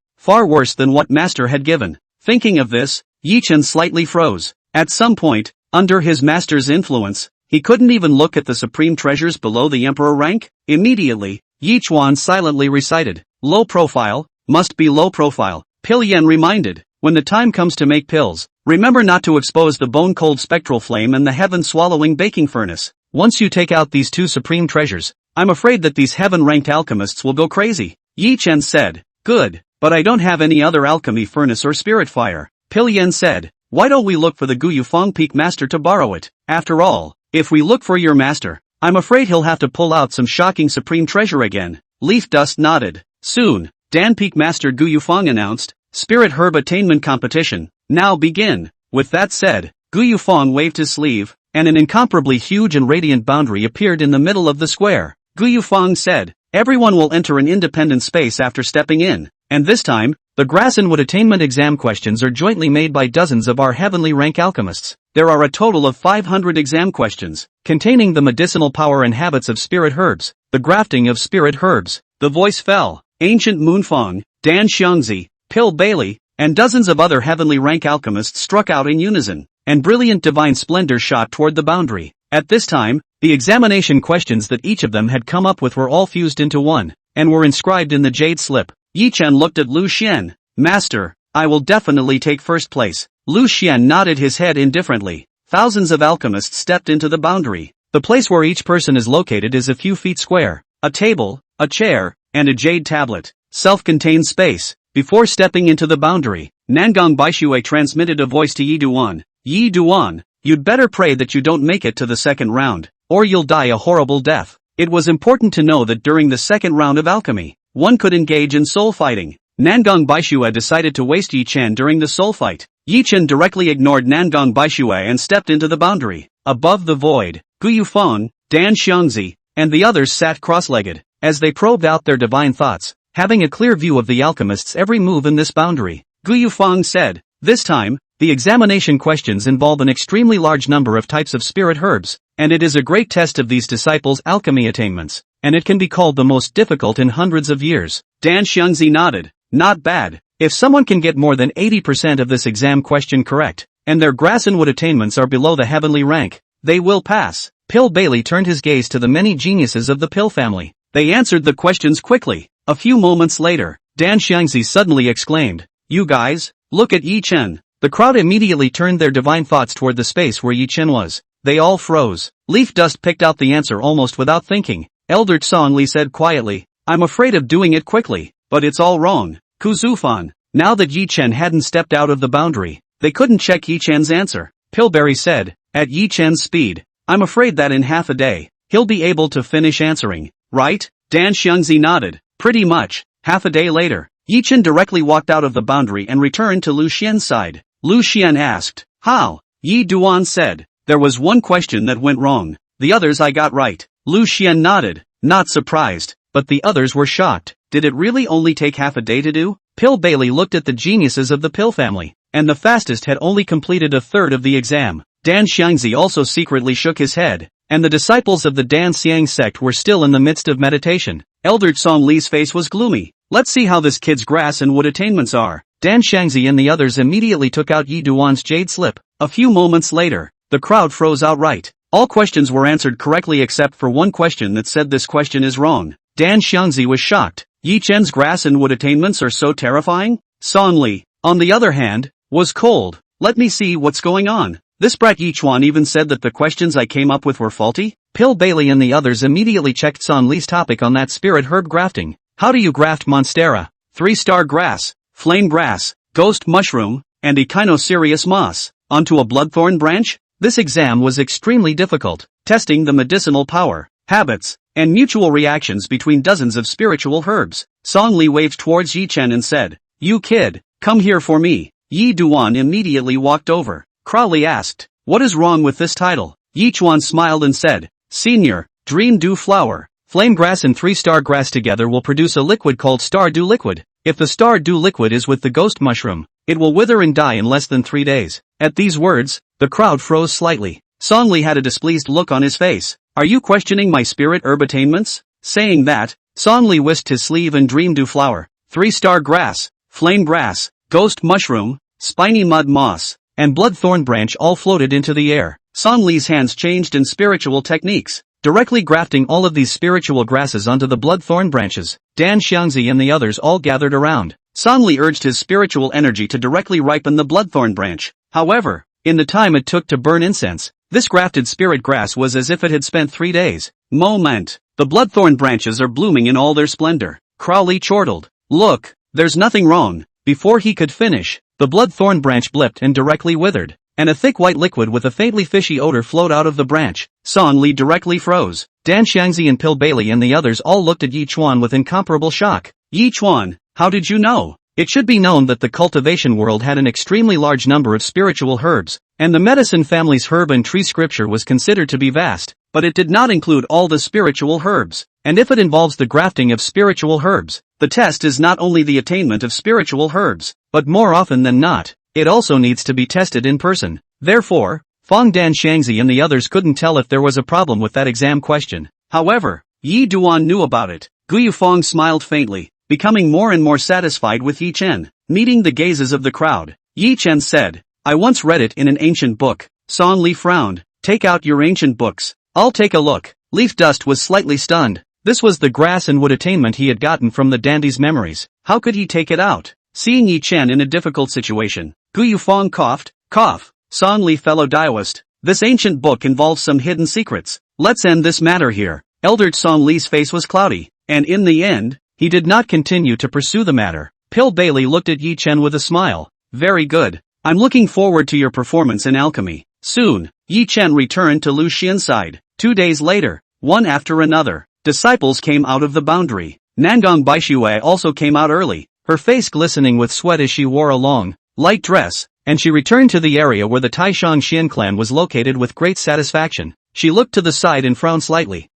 Speaker 1: worse than what Master had given. Thinking of this, Yi Chen slightly froze. At some point, under his master's influence, he couldn't even look at the supreme treasures below the emperor rank. Immediately, Yi Chuan silently recited, "Low profile, must be low profile." Pill Yen reminded, "When the time comes to make pills, remember not to expose the bone-cold spectral flame and the heaven-swallowing baking furnace. Once you take out these 2 supreme treasures, I'm afraid that these heaven-ranked alchemists will go crazy." Yi Chen said, "Good, but I don't have any other alchemy furnace or spirit fire." Pill Yen said, "Why don't we look for the Gu Yufang Peak Master to borrow it? After all, if we look for your master, I'm afraid he'll have to pull out some shocking supreme treasure again." Leaf Dust nodded. Soon, Dan Peak Master Gu Yufang announced, "Spirit Herb Attainment Competition, now begin." With that said, Gu Yufang waved his sleeve, and an incomparably huge and radiant boundary appeared in the middle of the square. Gu Yufang said, "Everyone will enter an independent space after stepping in, and this time, the grass and wood attainment exam questions are jointly made by dozens of our heavenly rank alchemists. There are a total of 500 exam questions, containing the medicinal power and habits of spirit herbs, the grafting of spirit herbs." The voice fell. Ancient Moonfang, Dan Xiangzi, Pill Bailey, and dozens of other heavenly rank alchemists struck out in unison, and brilliant divine splendor shot toward the boundary. At this time, the examination questions that each of them had come up with were all fused into one, and were inscribed in the jade slip. Yi Chen looked at Lu Xian. "Master, I will definitely take first place." Lu Xian nodded his head indifferently. Thousands of alchemists stepped into the boundary. The place where each person is located is a few feet square. A table, a chair, and a jade tablet. Self-contained space. Before stepping into the boundary, Nangong Baishui transmitted a voice to Yi Duan. "Yi Duan, you'd better pray that you don't make it to the second round, or you'll die a horrible death." It was important to know that during the second round of alchemy, one could engage in soul fighting. Nangong Baishui decided to waste Yi Chen during the soul fight. Yi Chen directly ignored Nangong Baishui and stepped into the boundary. Above the void, Gu Yufang, Dan Xiangzi, and the others sat cross-legged, as they probed out their divine thoughts, having a clear view of the alchemist's every move in this boundary. Gu Yufang said, "This time, the examination questions involve an extremely large number of types of spirit herbs, and it is a great test of these disciples' alchemy attainments, and it can be called the most difficult in hundreds of years." Dan Xiangzi nodded. "Not bad. If someone can get more than 80% of this exam question correct, and their grass and wood attainments are below the heavenly rank, they will pass." Pill Bailey turned his gaze to the many geniuses of the Pill family. They answered the questions quickly. A few moments later, Dan Xiangzi suddenly exclaimed, "You guys, look at Yi Chen." The crowd immediately turned their divine thoughts toward the space where Yi Chen was. They all froze. Leaf Dust picked out the answer almost without thinking. Elder Song Li said quietly, "I'm afraid of doing it quickly, but it's all wrong." Kuzufan. Now that Yi Chen hadn't stepped out of the boundary, they couldn't check Yi Chen's answer. Pillberry said, "At Yi Chen's speed, I'm afraid that in half a day, he'll be able to finish answering, right?" Dan Xiangzi nodded. "Pretty much." Half a day later, Yi Chen directly walked out of the boundary and returned to Lu Xian's side. Lu Xian asked, "How?" Yi Duan said, "There was one question that went wrong. The others I got right." Lu Xian nodded, not surprised, but the others were shocked. Did it really only take half a day to do? Pill Bailey looked at the geniuses of the Pill family, and the fastest had only completed a third of the exam. Dan Xiangzi also secretly shook his head, and the disciples of the Dan Xiang sect were still in the midst of meditation. Elder Song Li's face was gloomy. "Let's see how this kid's grass and wood attainments are." Dan Xiangzi and the others immediately took out Yi Duan's jade slip. A few moments later, the crowd froze outright. All questions were answered correctly except for one question that said this question is wrong. Dan Xiangzi was shocked. Yi Chen's grass and wood attainments are so terrifying? Song Li, on the other hand, was cold. Let me see what's going on. This brat Yi Chuan even said that the questions I came up with were faulty? Pill Bailey and the others immediately checked Song Li's topic on that spirit herb grafting. How do you graft Monstera, 3-star grass, flame grass, ghost mushroom, and echinocerious moss onto a bloodthorn branch? This exam was extremely difficult, testing the medicinal power, habits, and mutual reactions between dozens of spiritual herbs. Song Li waved towards Yi Chen and said, "You kid, come here for me." Yi Duan immediately walked over. Crowley asked, "What is wrong with this title?" Yi Chuan smiled and said, "Senior, Dream Dew Flower. Flame grass and 3-star grass together will produce a liquid called Star Dew Liquid. If the Star Dew Liquid is with the ghost mushroom, it will wither and die in less than 3 days." At these words, the crowd froze slightly. Song Li had a displeased look on his face. "Are you questioning my spirit herb attainments?" Saying that, Song Li whisked his sleeve and Dream Dew Flower, 3-star grass, flame grass, ghost mushroom, spiny mud moss, and bloodthorn branch all floated into the air. Song Li's hands changed in spiritual techniques, directly grafting all of these spiritual grasses onto the bloodthorn branches. Dan Xiangzi and the others all gathered around. Song Li urged his spiritual energy to directly ripen the bloodthorn branch. However, in the time it took to burn incense, this grafted spirit grass was as if it had spent 3 days. Moment. The bloodthorn branches are blooming in all their splendor. Crowley chortled. "Look, there's nothing wrong." Before he could finish, the bloodthorn branch blipped and directly withered, and a thick white liquid with a faintly fishy odor flowed out of the branch. Song Li directly froze. Dan Xiangzi and Pill Bailey and the others all looked at Yi Chuan with incomparable shock. "Yi Chuan, how did you know?" It should be known that the cultivation world had an extremely large number of spiritual herbs, and the medicine family's herb and tree scripture was considered to be vast, but it did not include all the spiritual herbs. And if it involves the grafting of spiritual herbs, the test is not only the attainment of spiritual herbs, but more often than not, it also needs to be tested in person. Therefore, Fong Dan Xiangzi and the others couldn't tell if there was a problem with that exam question. However, Yi Duan knew about it. Guyu Fong smiled faintly, becoming more and more satisfied with Yi Chen. Meeting the gazes of the crowd, Yi Chen said, "I once read it in an ancient book." Song Li frowned. "Take out your ancient books. I'll take a look." Leaf Dust was slightly stunned. This was the grass and wood attainment he had gotten from the dandy's memories. How could he take it out? Seeing Yi Chen in a difficult situation, Guyu Fong coughed. "Cough. Song Li, fellow Daoist, this ancient book involves some hidden secrets. Let's end this matter here." Elder Song Li's face was cloudy, and in the end, he did not continue to pursue the matter. Pill Bailey looked at Yi Chen with a smile. "Very good. I'm looking forward to your performance in alchemy." Soon, Yi Chen returned to Lu Xian's side. 2 days later, one after another, disciples came out of the boundary. Nangong Baishui also came out early, her face glistening with sweat as she wore a long, light dress, and she returned to the area where the Taishang Xian clan was located with great satisfaction. She looked to the side and frowned slightly.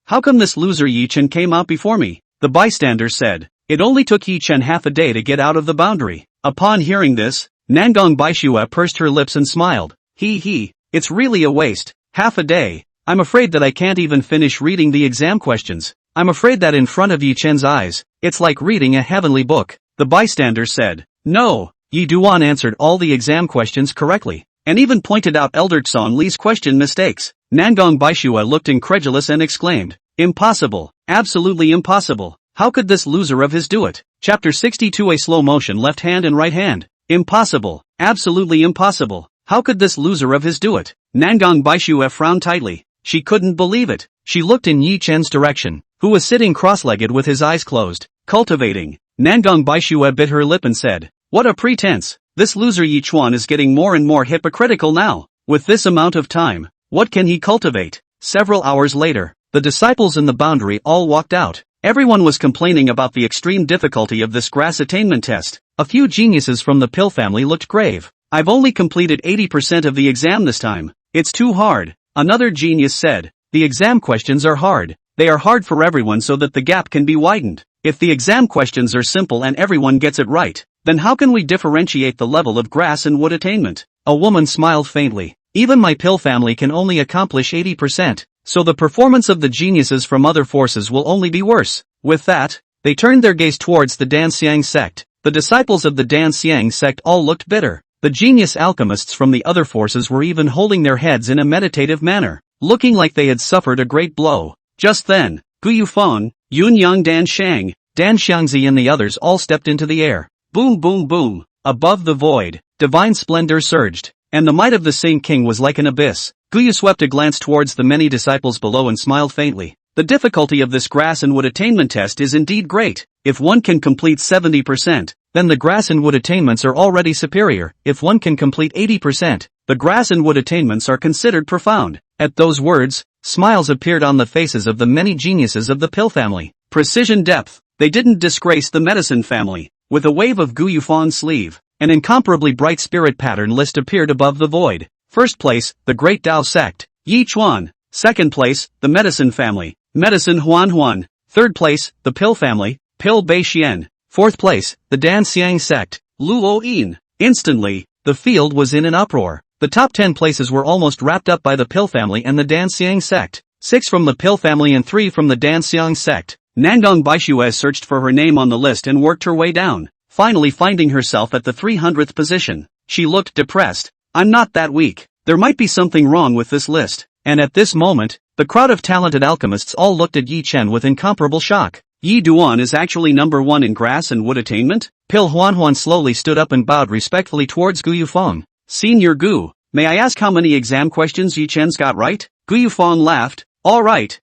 Speaker 1: How come this loser Yi Chen came out before me?" The bystanders said. It only took Yi Chen half a day to get out of the boundary. Upon hearing this, Nangong Baishui pursed her lips and smiled. It's really a waste. Half a day. I'm afraid that I can't even finish reading the exam questions. I'm afraid that in front of Yi Chen's eyes, it's like reading a heavenly book. The bystanders said. No. Yi Duan answered all the exam questions correctly, and even pointed out Elder Song Li's question mistakes. Nangong Baishui looked incredulous and exclaimed, "Impossible. Absolutely impossible. How could this loser of his do it?" Chapter 62. A slow motion left hand and right hand. Impossible. Absolutely impossible. How could this loser of his do it? Nangong Baishui frowned tightly. She couldn't believe it. She looked in Yi Chen's direction, who was sitting cross-legged with his eyes closed, cultivating. Nangong Baishui bit her lip and said, "What a pretense. This loser Yi Chuan is getting more and more hypocritical now. With this amount of time, what can he cultivate?" Several hours later, the disciples in the boundary all walked out. Everyone was complaining about the extreme difficulty of this grass attainment test. A few geniuses from the Pill family looked grave. "I've only completed 80% of the exam this time. It's too hard." Another genius said, "The exam questions are hard. They are hard for everyone so that the gap can be widened. If the exam questions are simple and everyone gets it right, then how can we differentiate the level of grass and wood attainment?" A woman smiled faintly. "Even my Pill family can only accomplish 80%, so the performance of the geniuses from other forces will only be worse." With that, they turned their gaze towards the Dan Xiang sect. The disciples of the Dan Xiang sect all looked bitter. The genius alchemists from the other forces were even holding their heads in a meditative manner. looking like they had suffered a great blow. Just then, Gu Yufeng, Yun Yang Dan Shang, Dan Xiangzi and the others all stepped into the air. Boom boom boom. Above the void, divine splendor surged, and the might of the Sing King was like an abyss. Guyu swept a glance towards the many disciples below and smiled faintly. The difficulty of this grass and wood attainment test is indeed great. If one can complete 70%, then the grass and wood attainments are already superior. If one can complete 80%, the grass and wood attainments are considered profound. At those words, smiles appeared on the faces of the many geniuses of the pill family. Precision depth. They didn't disgrace the medicine family. With a wave of Gu Yufeng's sleeve, an incomparably bright spirit pattern list appeared above the void. First place, the Great Tao Sect, Yi Chuan. Second place, the Medicine Family, Medicine Huan Huan. Third place, the Pill Family, Pill Bei Xian. Fourth place, the Dan Xiang Sect, Luo Yin. Instantly, the field was in an uproar. The top 10 places were almost wrapped up by the Pill Family and the Dan Xiang Sect. 6 from the Pill Family and 3 from the Dan Xiang Sect. Nangong Baixue searched for her name on the list and worked her way down, finally finding herself at the 300th position. She looked depressed. I'm not that weak. There might be something wrong with this list. And at this moment, the crowd of talented alchemists all looked at Yi Chen with incomparable shock. Yi Duan is actually number 1 in grass and wood attainment? Pil Huanhuan slowly stood up and bowed respectfully towards Gu Yufeng. Senior Gu, may I ask how many exam questions Yi Chen's got right? Gu Yufeng laughed. All right.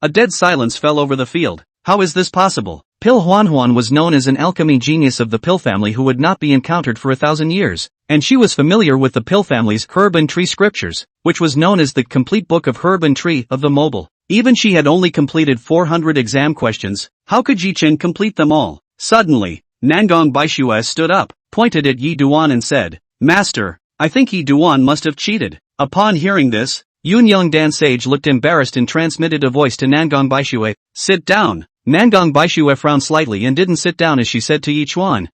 Speaker 1: A dead silence fell over the field. How is this possible? Pil Huanhuan was known as an alchemy genius of the Pill family who would not be encountered for 1,000 years, and she was familiar with the Pill family's herb and tree scriptures, which was known as the complete book of herb and tree of the mobile. Even she had only completed 400 exam questions. How could Yi Chen complete them all? Suddenly, Nangong Baixue stood up, pointed at Yi Duan and said, Master, I think Yi Duan must have cheated. Upon hearing this, Yun Yang Dan Sage looked embarrassed and transmitted a voice to Nangong Baixue. Sit down. Nangong Baixue frowned slightly and didn't sit down as she said to Yi Chuan,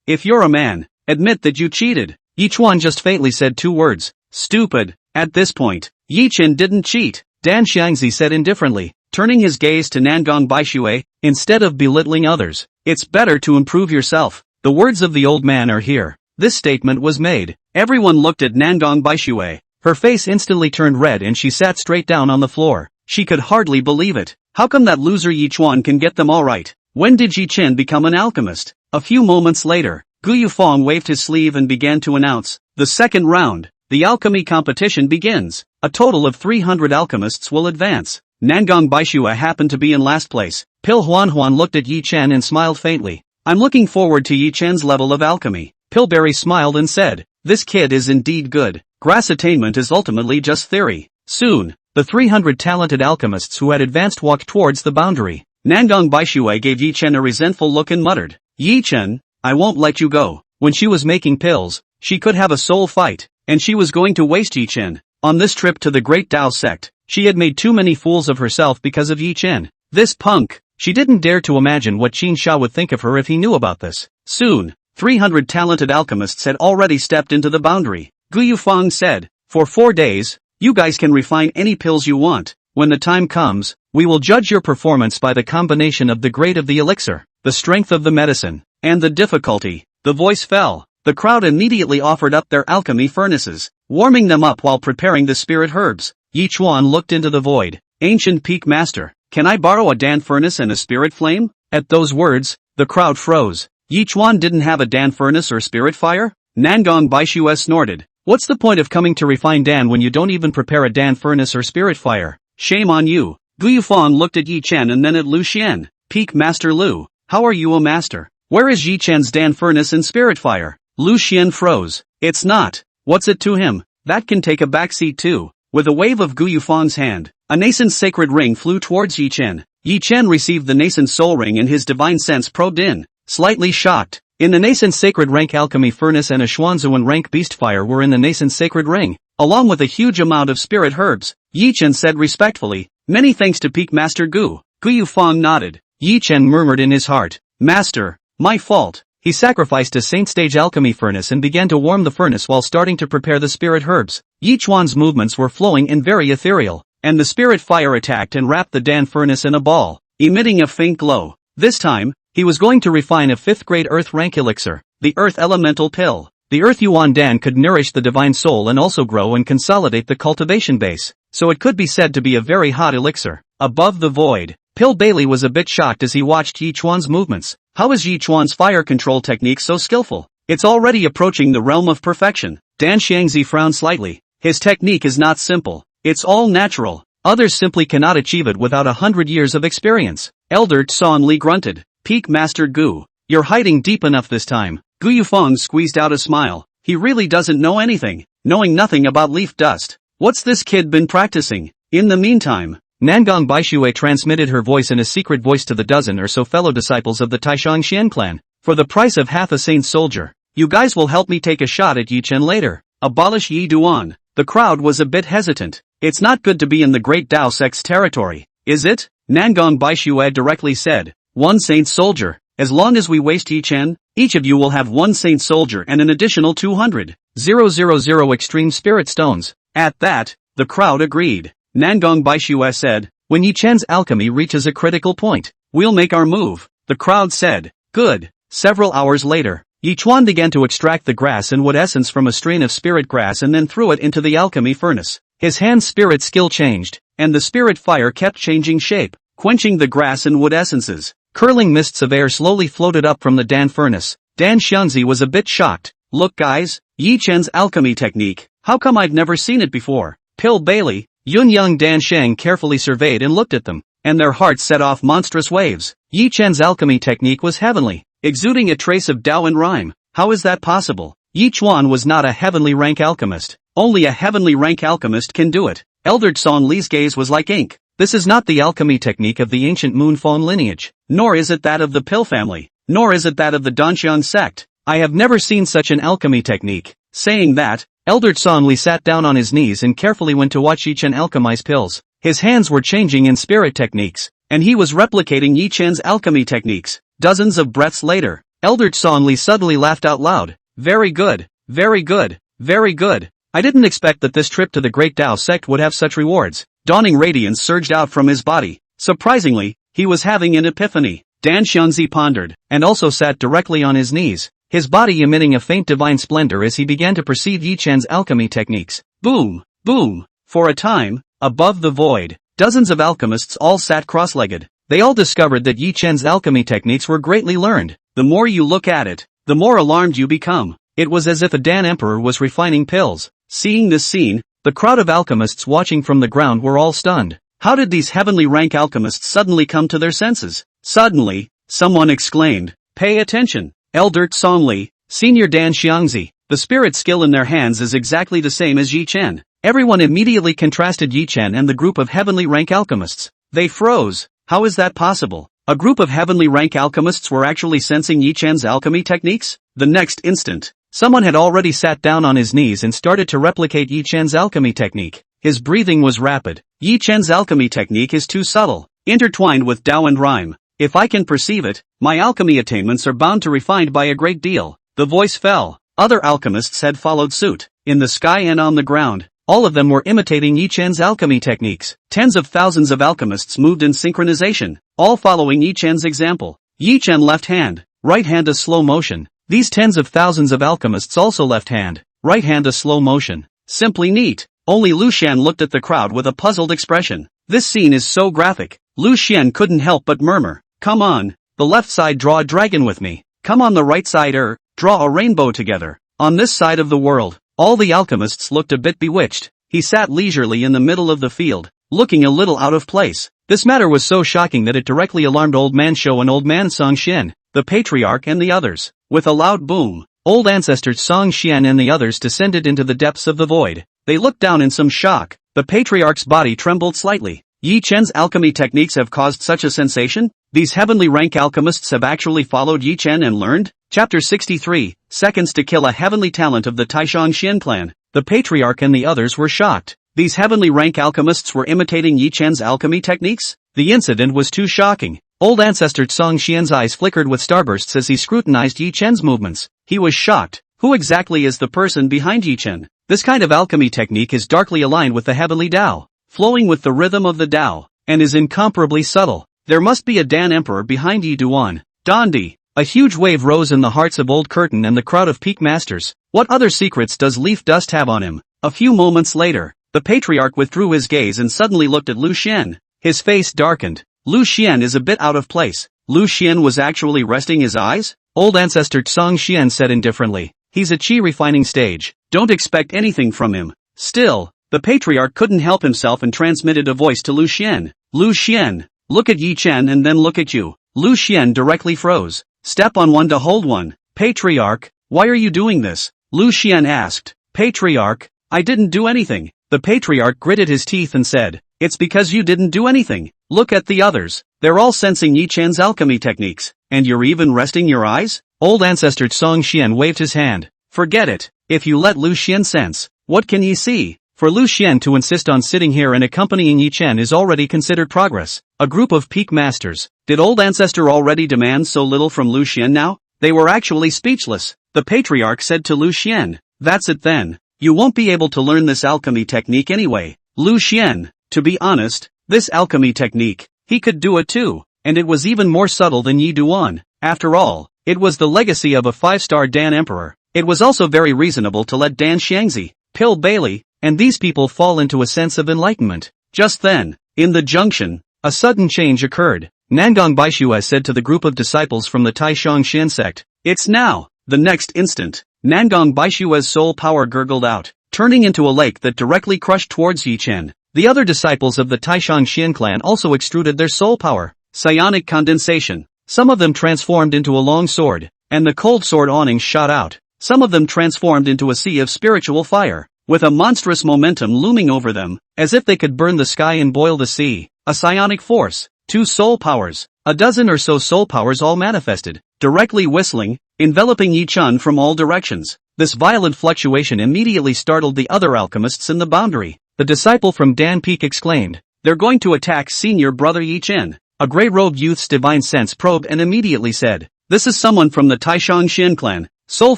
Speaker 1: if you're a man, admit that you cheated. Yi Chuan just faintly said 2 words, stupid. At this point, Yi Chen didn't cheat, Dan Xiangzi said indifferently, turning his gaze to Nangong Baixue. Instead of belittling others, it's better to improve yourself. The words of the old man are here. This statement was made. Everyone looked at Nangong Baixue. Her face instantly turned red and she sat straight down on the floor. She could hardly believe it. How come that loser Yi Chuan can get them all right? When did Yi Chen become an alchemist? A few moments later, Gu Yufeng waved his sleeve and began to announce, the second round. The alchemy competition begins. A total of 300 alchemists will advance. Nangong Baixue happened to be in last place. Pil Huanhuan looked at Yi Chen and smiled faintly. I'm looking forward to Yi Chen's level of alchemy. Pillberry smiled and said, this kid is indeed good. Grass attainment is ultimately just theory. Soon, the 300 talented alchemists who had advanced walked towards the boundary. Nangong Baixue gave Yi Chen a resentful look and muttered, Yi Chen, I won't let you go. When she was making pills, she could have a soul fight, and she was going to waste Yi Chen. On this trip to the Great Tao Sect, she had made too many fools of herself because of Yi Chen. This punk. She didn't dare to imagine what Qin Sha would think of her if he knew about this. Soon, 300 talented alchemists had already stepped into the boundary. Gu Yufeng said, for 4 days, you guys can refine any pills you want. When the time comes, we will judge your performance by the combination of the grade of the elixir, the strength of the medicine, and the difficulty. The voice fell. The crowd immediately offered up their alchemy furnaces, warming them up while preparing the spirit herbs. Yi Chuan looked into the void. Ancient Peak Master, can I borrow a Dan furnace and a spirit flame? At those words, the crowd froze. Yi Chuan didn't have a Dan furnace or spirit fire? Nangong Baixue snorted. What's the point of coming to refine Dan when you don't even prepare a Dan furnace or spirit fire? Shame on you. Gu Yufeng looked at Yi Chen and then at Lu Xian. Peak Master Lu, how are you a master? Where is Yi Chen's Dan furnace and spirit fire? Lu Xian froze. It's not. What's it to him? That can take a backseat too. With a wave of Gu Yufeng's hand, a nascent sacred ring flew towards Yi Chen. Yi Chen received the nascent soul ring and his divine sense probed in. Slightly shocked. In the nascent sacred rank alchemy furnace and a Xuanzuan rank beast fire were in the nascent sacred ring, along with a huge amount of spirit herbs. Yi Chen said respectfully, many thanks to Peak Master Gu. Gu Yufeng nodded. Yi Chen murmured in his heart, Master, my fault. He sacrificed a saint stage alchemy furnace and began to warm the furnace while starting to prepare the spirit herbs. Yi Chuan's movements were flowing and very ethereal, and the spirit fire attacked and wrapped the Dan furnace in a ball, emitting a faint glow. This time, he was going to refine a 5th grade earth rank elixir, the earth elemental pill. The Earth Yuan Dan could nourish the divine soul and also grow and consolidate the cultivation base, so it could be said to be a very hot elixir. Above the void, Pill Bailey was a bit shocked as he watched Yi Chuan's movements. How is Yi Chuan's fire control technique so skillful? It's already approaching the realm of perfection. Dan Xiangzi frowned slightly. His technique is not simple. It's all natural. Others simply cannot achieve it without 100 years of experience. Elder Tson Li grunted. Peak Master Gu. You're hiding deep enough this time. Gu Yufeng squeezed out a smile. He really doesn't know anything. Knowing nothing about leaf dust. What's this kid been practicing? In the meantime, Nangong Baishui transmitted her voice in a secret voice to the dozen or so fellow disciples of the Taishang Xian clan. For the price of half a saint soldier, you guys will help me take a shot at Yi Chen later. Abolish Yi Duan. The crowd was a bit hesitant. It's not good to be in the Great Tao sect's territory, is it? Nangong Baishui directly said. 1 saint soldier. As long as we waste Yi Chen, each of you will have 1 saint soldier and an additional 200,000 extreme spirit stones. At that, the crowd agreed. Nangong Baishui said, when Yi Chen's alchemy reaches a critical point, we'll make our move. The crowd said, good. Several hours later, Yi Chuan began to extract the grass and wood essence from a strain of spirit grass and then threw it into the alchemy furnace. His hand spirit skill changed, and the spirit fire kept changing shape, quenching the grass and wood essences. Curling mists of air slowly floated up from the Dan furnace. Dan Xiangzi was a bit shocked. Look guys, Yi Chen's alchemy technique, how come I've never seen it before? Pill Bailey, Yun Young Dan Sheng carefully surveyed and looked at them, and their hearts set off monstrous waves. Yi Chen's alchemy technique was heavenly, exuding a trace of Tao and rhyme. How is that possible? Yi Chuan was not a heavenly rank alchemist. Only a heavenly rank alchemist can do it. Elder Tson Li's gaze was like ink. This is not the alchemy technique of the ancient Moon Fawn lineage, nor is it that of the Pill family, nor is it that of the Danxiang sect. I have never seen such an alchemy technique. Saying that, Elder Tson Li sat down on his knees and carefully went to watch Yi Chen alchemize pills. His hands were changing in spirit techniques, and he was replicating Yi Chen's alchemy techniques. Dozens of breaths later, Elder Tson Li suddenly laughed out loud. Very good, very good, very good. I didn't expect that this trip to the Great Tao sect would have such rewards. Dawning radiance surged out from his body. Surprisingly, he was having an epiphany. Dan Xiangzi pondered, and also sat directly on his knees, his body emitting a faint divine splendor as he began to perceive Yi Chen's alchemy techniques. Boom, boom. For a time, above the void, dozens of alchemists all sat cross-legged. They all discovered that Yi Chen's alchemy techniques were greatly learned. The more you look at it, the more alarmed you become. It was as if a Dan Emperor was refining pills. Seeing this scene, the crowd of alchemists watching from the ground were all stunned. How did these heavenly rank alchemists suddenly come to their senses? Suddenly, someone exclaimed, pay attention. Elder Tson Li, Senior Dan Xiangzi, the spirit skill in their hands is exactly the same as Yi Chen. Everyone immediately contrasted Yi Chen and the group of heavenly rank alchemists. They froze. How is that possible? A group of heavenly rank alchemists were actually sensing Yi Chen's alchemy techniques? The next instant, someone had already sat down on his knees and started to replicate Yi Chen's alchemy technique. His breathing was rapid. Yi Chen's alchemy technique is too subtle, intertwined with Tao and rhyme. If I can perceive it, my alchemy attainments are bound to refined by a great deal. The voice fell. Other alchemists had followed suit. In the sky and on the ground, all of them were imitating Yi Chen's alchemy techniques. Tens of thousands of alchemists moved in synchronization, all following Yi Chen's example. Yi Chen left hand, right hand a slow motion. These tens of thousands of alchemists also left hand, right hand a slow motion. Simply neat. Only Lu Xian looked at the crowd with a puzzled expression. This scene is so graphic. Lu Xian couldn't help but murmur. Come on, the left side draw a dragon with me. Come on the right side draw a rainbow together. On this side of the world, all the alchemists looked a bit bewitched. He sat leisurely in the middle of the field, looking a little out of place. This matter was so shocking that it directly alarmed Old Man Shou and Old Man Song Xian, the patriarch and the others. With a loud boom, old ancestor Song Xian and the others descended into the depths of the void. They looked down in some shock. The patriarch's body trembled slightly. Yi Chen's alchemy techniques have caused such a sensation? These heavenly rank alchemists have actually followed Yi Chen and learned? Chapter 63, Seconds to Kill a Heavenly Talent of the Taishang Xian clan. The patriarch and the others were shocked. These heavenly rank alchemists were imitating Yi Chen's alchemy techniques? The incident was too shocking. Old ancestor Song Xian's eyes flickered with starbursts as he scrutinized Yi Chen's movements. He was shocked. Who exactly is the person behind Yi Chen? This kind of alchemy technique is darkly aligned with the heavenly Tao, flowing with the rhythm of the Tao, and is incomparably subtle. There must be a Dan Emperor behind Yi Duan. Dondi. A huge wave rose in the hearts of Old Curtain and the crowd of peak masters. What other secrets does leaf dust have on him? A few moments later, the patriarch withdrew his gaze and suddenly looked at Lu Xian. His face darkened. Lu Xian is a bit out of place. Lu Xian was actually resting his eyes? Old ancestor Tsang Xian said indifferently. He's a qi refining stage. Don't expect anything from him. Still, the patriarch couldn't help himself and transmitted a voice to Lu Xian. Lu Xian, look at Yi Chen and then look at you. Lu Xian directly froze. Step on one to hold one. Patriarch, why are you doing this? Lu Xian asked. Patriarch, I didn't do anything. The patriarch gritted his teeth and said, it's because you didn't do anything. Look at the others. They're all sensing Yi Chen's alchemy techniques. And you're even resting your eyes? Old ancestor Tsang Xian waved his hand. Forget it. If you let Lu Xian sense, what can ye see? For Lu Xian to insist on sitting here and accompanying Yi Chen is already considered progress. A group of peak masters. Did old ancestor already demand so little from Lu Xian now? They were actually speechless. The patriarch said to Lu Xian, that's it then. You won't be able to learn this alchemy technique anyway. Lu Xian, to be honest, this alchemy technique, he could do it too, and it was even more subtle than Yi Duan. After all, it was the legacy of a 5-star Dan Emperor. It was also very reasonable to let Dan Xiangzi, Pill Bailey, and these people fall into a sense of enlightenment. Just then, in the junction, a sudden change occurred. Nangong Baixue said to the group of disciples from the Taishang Xian sect, it's now. The next instant, Nangong Baixue's soul power gurgled out, turning into a lake that directly crushed towards Yi Chen. The other disciples of the Taishang Xian clan also extruded their soul power. Psionic condensation. Some of them transformed into a long sword, and the cold sword awning shot out. Some of them transformed into a sea of spiritual fire, with a monstrous momentum looming over them, as if they could burn the sky and boil the sea. A psionic force. 2 soul powers. A dozen or so soul powers all manifested, directly whistling, enveloping Yi Chen from all directions. This violent fluctuation immediately startled the other alchemists in the boundary. The disciple from Dan Peak exclaimed, they're going to attack senior brother Yi Chen. A grey-robed youth's divine sense probed and immediately said, this is someone from the Taishang Xian clan. Soul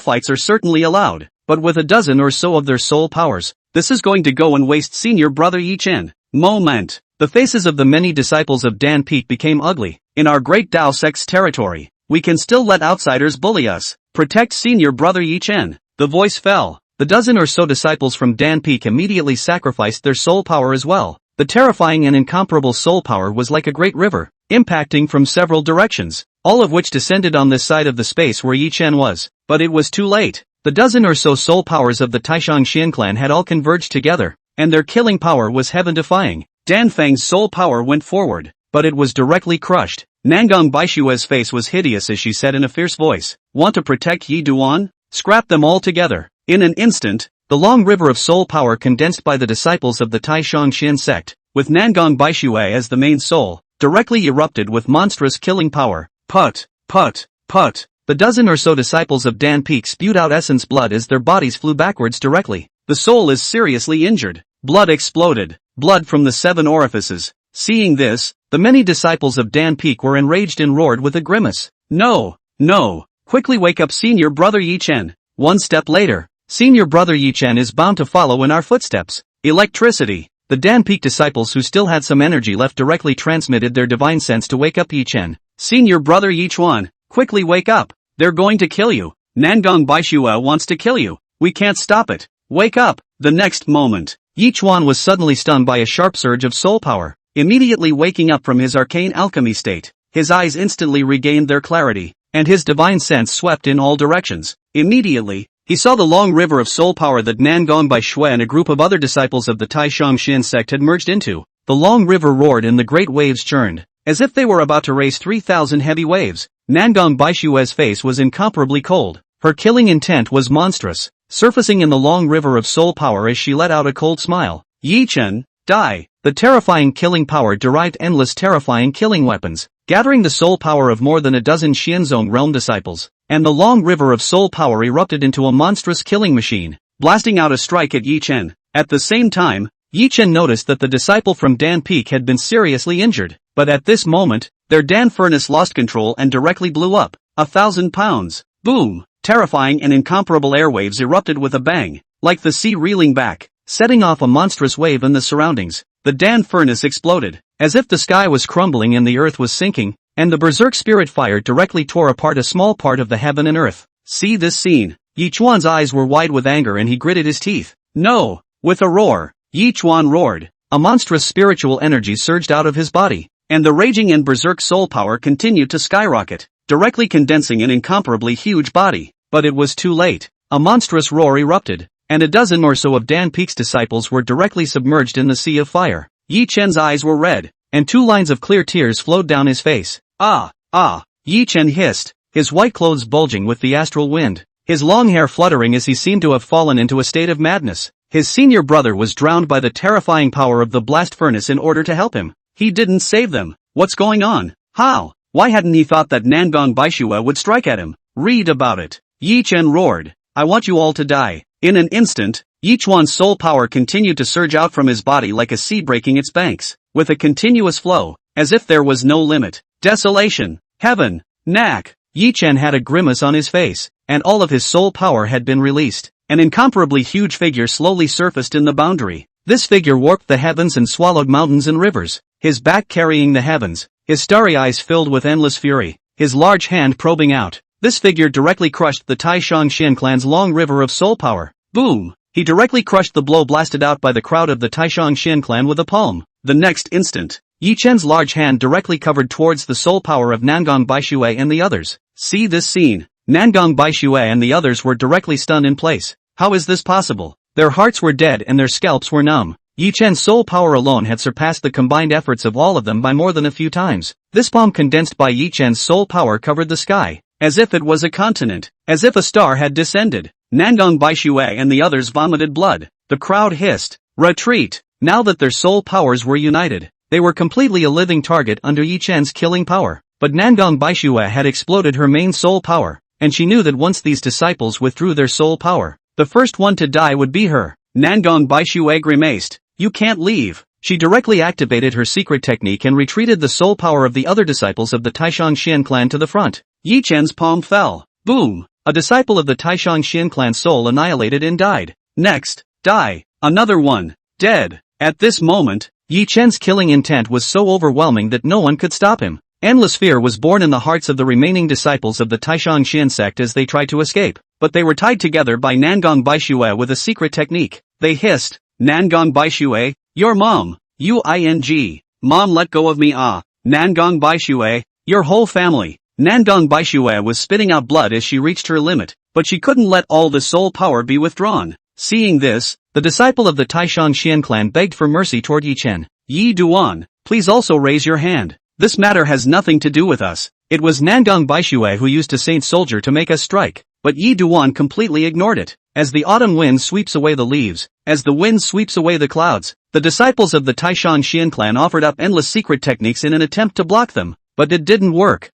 Speaker 1: fights are certainly allowed, but with a dozen or so of their soul powers, this is going to go and waste senior brother Yi Chen. Moment. The faces of the many disciples of Dan Peak became ugly. In our great Dao sect's territory, we can still let outsiders bully us. Protect senior brother Yi Chen. The voice fell. The dozen or so disciples from Dan Peak immediately sacrificed their soul power as well. The terrifying and incomparable soul power was like a great river, impacting from several directions, all of which descended on this side of the space where Yi Chen was. But it was too late. The dozen or so soul powers of the Taishang Xian clan had all converged together, and their killing power was heaven-defying. Dan Feng's soul power went forward, but it was directly crushed. Nangong Baixue's face was hideous as she said in a fierce voice, want to protect Yi Duan? Scrap them all together. In an instant, the long river of soul power condensed by the disciples of the Taishang Xian sect, with Nangong Baixue as the main soul, directly erupted with monstrous killing power. Put, put, put. The dozen or so disciples of Dan Peak spewed out essence blood as their bodies flew backwards directly. The soul is seriously injured. Blood exploded. Blood from the 7 orifices. Seeing this, the many disciples of Dan Peak were enraged and roared with a grimace. No, no. Quickly wake up senior brother Yi Chen. One step later, senior brother Yi Chen is bound to follow in our footsteps. Electricity. The Dan Peak disciples who still had some energy left directly transmitted their divine sense to wake up Yi Chen. Senior brother Yi Chuan, quickly wake up. They're going to kill you. Nangong Baixue wants to kill you. We can't stop it. Wake up. The next moment, Yi Chuan was suddenly stunned by a sharp surge of soul power. Immediately waking up from his arcane alchemy state, his eyes instantly regained their clarity, and his divine sense swept in all directions. Immediately, he saw the long river of soul power that Nangong Baixue and a group of other disciples of the Taishang Xian sect had merged into. The long river roared and the great waves churned, as if they were about to raise 3,000 heavy waves. Nangong Baixue's face was incomparably cold. Her killing intent was monstrous, surfacing in the long river of soul power as she let out a cold smile. Yi Chen, die! The terrifying killing power derived endless terrifying killing weapons, gathering the soul power of more than a dozen Xianzong realm disciples, and the long river of soul power erupted into a monstrous killing machine, blasting out a strike at Yi Chen. At the same time, Yi Chen noticed that the disciple from Dan Peak had been seriously injured, but at this moment, their Dan furnace lost control and directly blew up. 1,000 pounds. Boom! Terrifying and incomparable airwaves erupted with a bang, like the sea reeling back, setting off a monstrous wave in the surroundings. The Dan furnace exploded, as if the sky was crumbling and the earth was sinking, and the berserk spirit fire directly tore apart a small part of the heaven and earth. See this scene. Yi Chuan's eyes were wide with anger and he gritted his teeth. No! With a roar, Yi Chuan roared. A monstrous spiritual energy surged out of his body, and the raging and berserk soul power continued to skyrocket, directly condensing an incomparably huge body. But it was too late. A monstrous roar erupted, and a dozen or so of Dan Peek's disciples were directly submerged in the sea of fire. Yi Chen's eyes were red, and 2 lines of clear tears flowed down his face. Ah! Ah! Yi Chen hissed, his white clothes bulging with the astral wind, his long hair fluttering as he seemed to have fallen into a state of madness. His senior brother was drowned by the terrifying power of the blast furnace in order to help him. He didn't save them. What's going on? How? Why hadn't he thought that Nangong Baishue would strike at him? Read about it. Yi Chen roared. I want you all to die. In an instant, Yi Chuan's soul power continued to surge out from his body like a sea breaking its banks, with a continuous flow, as if there was no limit. Desolation. Heaven. Knack. Yi Chen had a grimace on his face, and all of his soul power had been released. An incomparably huge figure slowly surfaced in the boundary. This figure warped the heavens and swallowed mountains and rivers, his back carrying the heavens, his starry eyes filled with endless fury, his large hand probing out. This figure directly crushed the Taishang Xian clan's long river of soul power. Boom! He directly crushed the blow blasted out by the crowd of the Taishang Xian clan with a palm. The next instant, Yi Chen's large hand directly covered towards the soul power of Nangong Baishue and the others. See this scene. Nangong Baishue and the others were directly stunned in place. How is this possible? Their hearts were dead and their scalps were numb. Yi Chen's soul power alone had surpassed the combined efforts of all of them by more than a few times. This bomb condensed by Yi Chen's soul power covered the sky, as if it was a continent, as if a star had descended. Nangong Baishue and the others vomited blood. The crowd hissed, retreat! Now that their soul powers were united, they were completely a living target under Yi Chen's killing power. But Nangong Baishue had exploded her main soul power, and she knew that once these disciples withdrew their soul power, the first one to die would be her. Nangong Baishue grimaced. You can't leave. She directly activated her secret technique and retreated the soul power of the other disciples of the Taishang Xian clan to the front. Yi Chen's palm fell. Boom! A disciple of the Taishang Xian clan's soul annihilated and died. Next, die. Another one. Dead. At this moment, Yi Chen's killing intent was so overwhelming that no one could stop him. Endless fear was born in the hearts of the remaining disciples of the Taishang Xian sect as they tried to escape, but they were tied together by Nangong Baishue with a secret technique. They hissed, Nangong Baishue, your mom, UING, mom let go of me Nangong Baishue, your whole family. Nangong Baishue was spitting out blood as she reached her limit, but she couldn't let all the soul power be withdrawn. Seeing this, the disciple of the Taishang Xian clan begged for mercy toward Yi Chen. Yi Duan, please also raise your hand. This matter has nothing to do with us. It was Nangong Baishue who used a saint soldier to make us strike, but Yi Duan completely ignored it. As the autumn wind sweeps away the leaves, as the wind sweeps away the clouds, the disciples of the Taishang Xian clan offered up endless secret techniques in an attempt to block them. But it didn't work.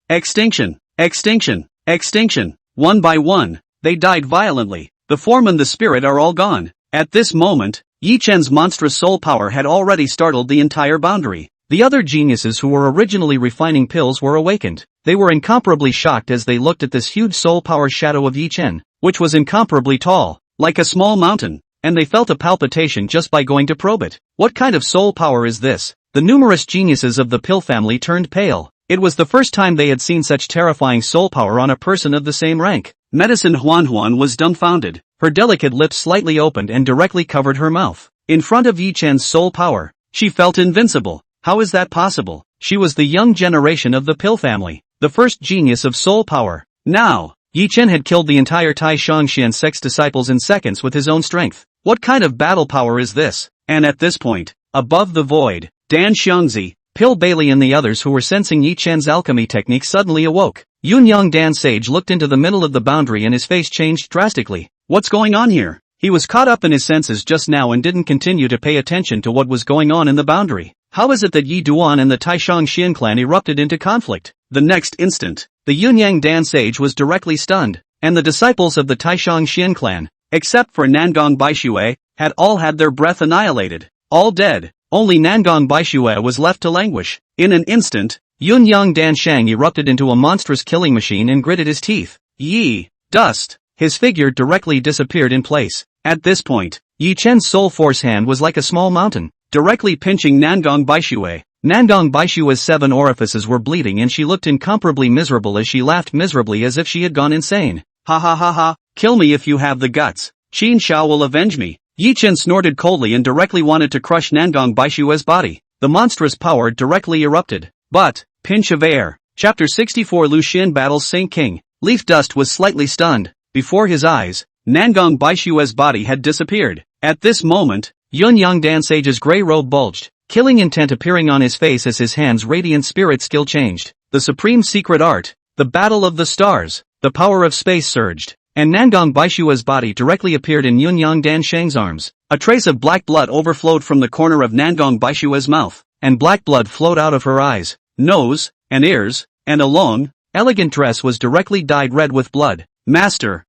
Speaker 1: Extinction. Extinction. Extinction. One by one, they died violently. The form and the spirit are all gone. At this moment, Yi Chen's monstrous soul power had already startled the entire boundary. The other geniuses who were originally refining pills were awakened. They were incomparably shocked as they looked at this huge soul power shadow of Yi Chen, which was incomparably tall, like a small mountain, and they felt a palpitation just by going to probe it. What kind of soul power is this? The numerous geniuses of the pill family turned pale. It was the first time they had seen such terrifying soul power on a person of the same rank. Medicine Huan was dumbfounded. Her delicate lips slightly opened and directly covered her mouth. In front of Yi Chen's soul power, she felt invincible. How is that possible? She was the young generation of the pill family, the first genius of soul power. Now, Yi Chen had killed the entire Taishang Xian sect's disciples in seconds with his own strength. What kind of battle power is this? And at this point, above the void, Dan Xiangzi, Pill Bailey and the others who were sensing Yi Chen's alchemy technique suddenly awoke. Yunyang Dan Sage looked into the middle of the boundary and his face changed drastically. What's going on here? He was caught up in his senses just now and didn't continue to pay attention to what was going on in the boundary. How is it that Yi Duan and the Taishang Xian clan erupted into conflict? The next instant, the Yunyang Dan Sage was directly stunned, and the disciples of the Taishang Xian clan, except for Nangong Baishue, had all had their breath annihilated. All dead. Only Nangong Baishue was left to languish. In an instant, Yunyang Dan Shang erupted into a monstrous killing machine and gritted his teeth. Yi, dust. His figure directly disappeared in place. At this point, Yi Chen's soul force hand was like a small mountain, directly pinching Nangong Baishue. Nangong Baishue's 7 orifices were bleeding and she looked incomparably miserable as she laughed miserably as if she had gone insane. Ha ha ha ha, kill me if you have the guts. Qin Shao will avenge me. Yi Chen snorted coldly and directly wanted to crush Nangong Baishue's body. The monstrous power directly erupted. But, pinch of air. Chapter 64 Lu Xian battles Saint King. Leaf Dust was slightly stunned. Before his eyes, Nangong Baishue's body had disappeared. At this moment, Yun Yang Dan Sage's gray robe bulged, killing intent appearing on his face as his hand's radiant spirit skill changed. The supreme secret art, the battle of the stars, the power of space surged, and Nangong Baishue's body directly appeared in Yun Yang Dan Sheng's arms. A trace of black blood overflowed from the corner of Nangong Baishue's mouth, and black blood flowed out of her eyes, nose, and ears, and a long, elegant dress was directly dyed red with blood. Master,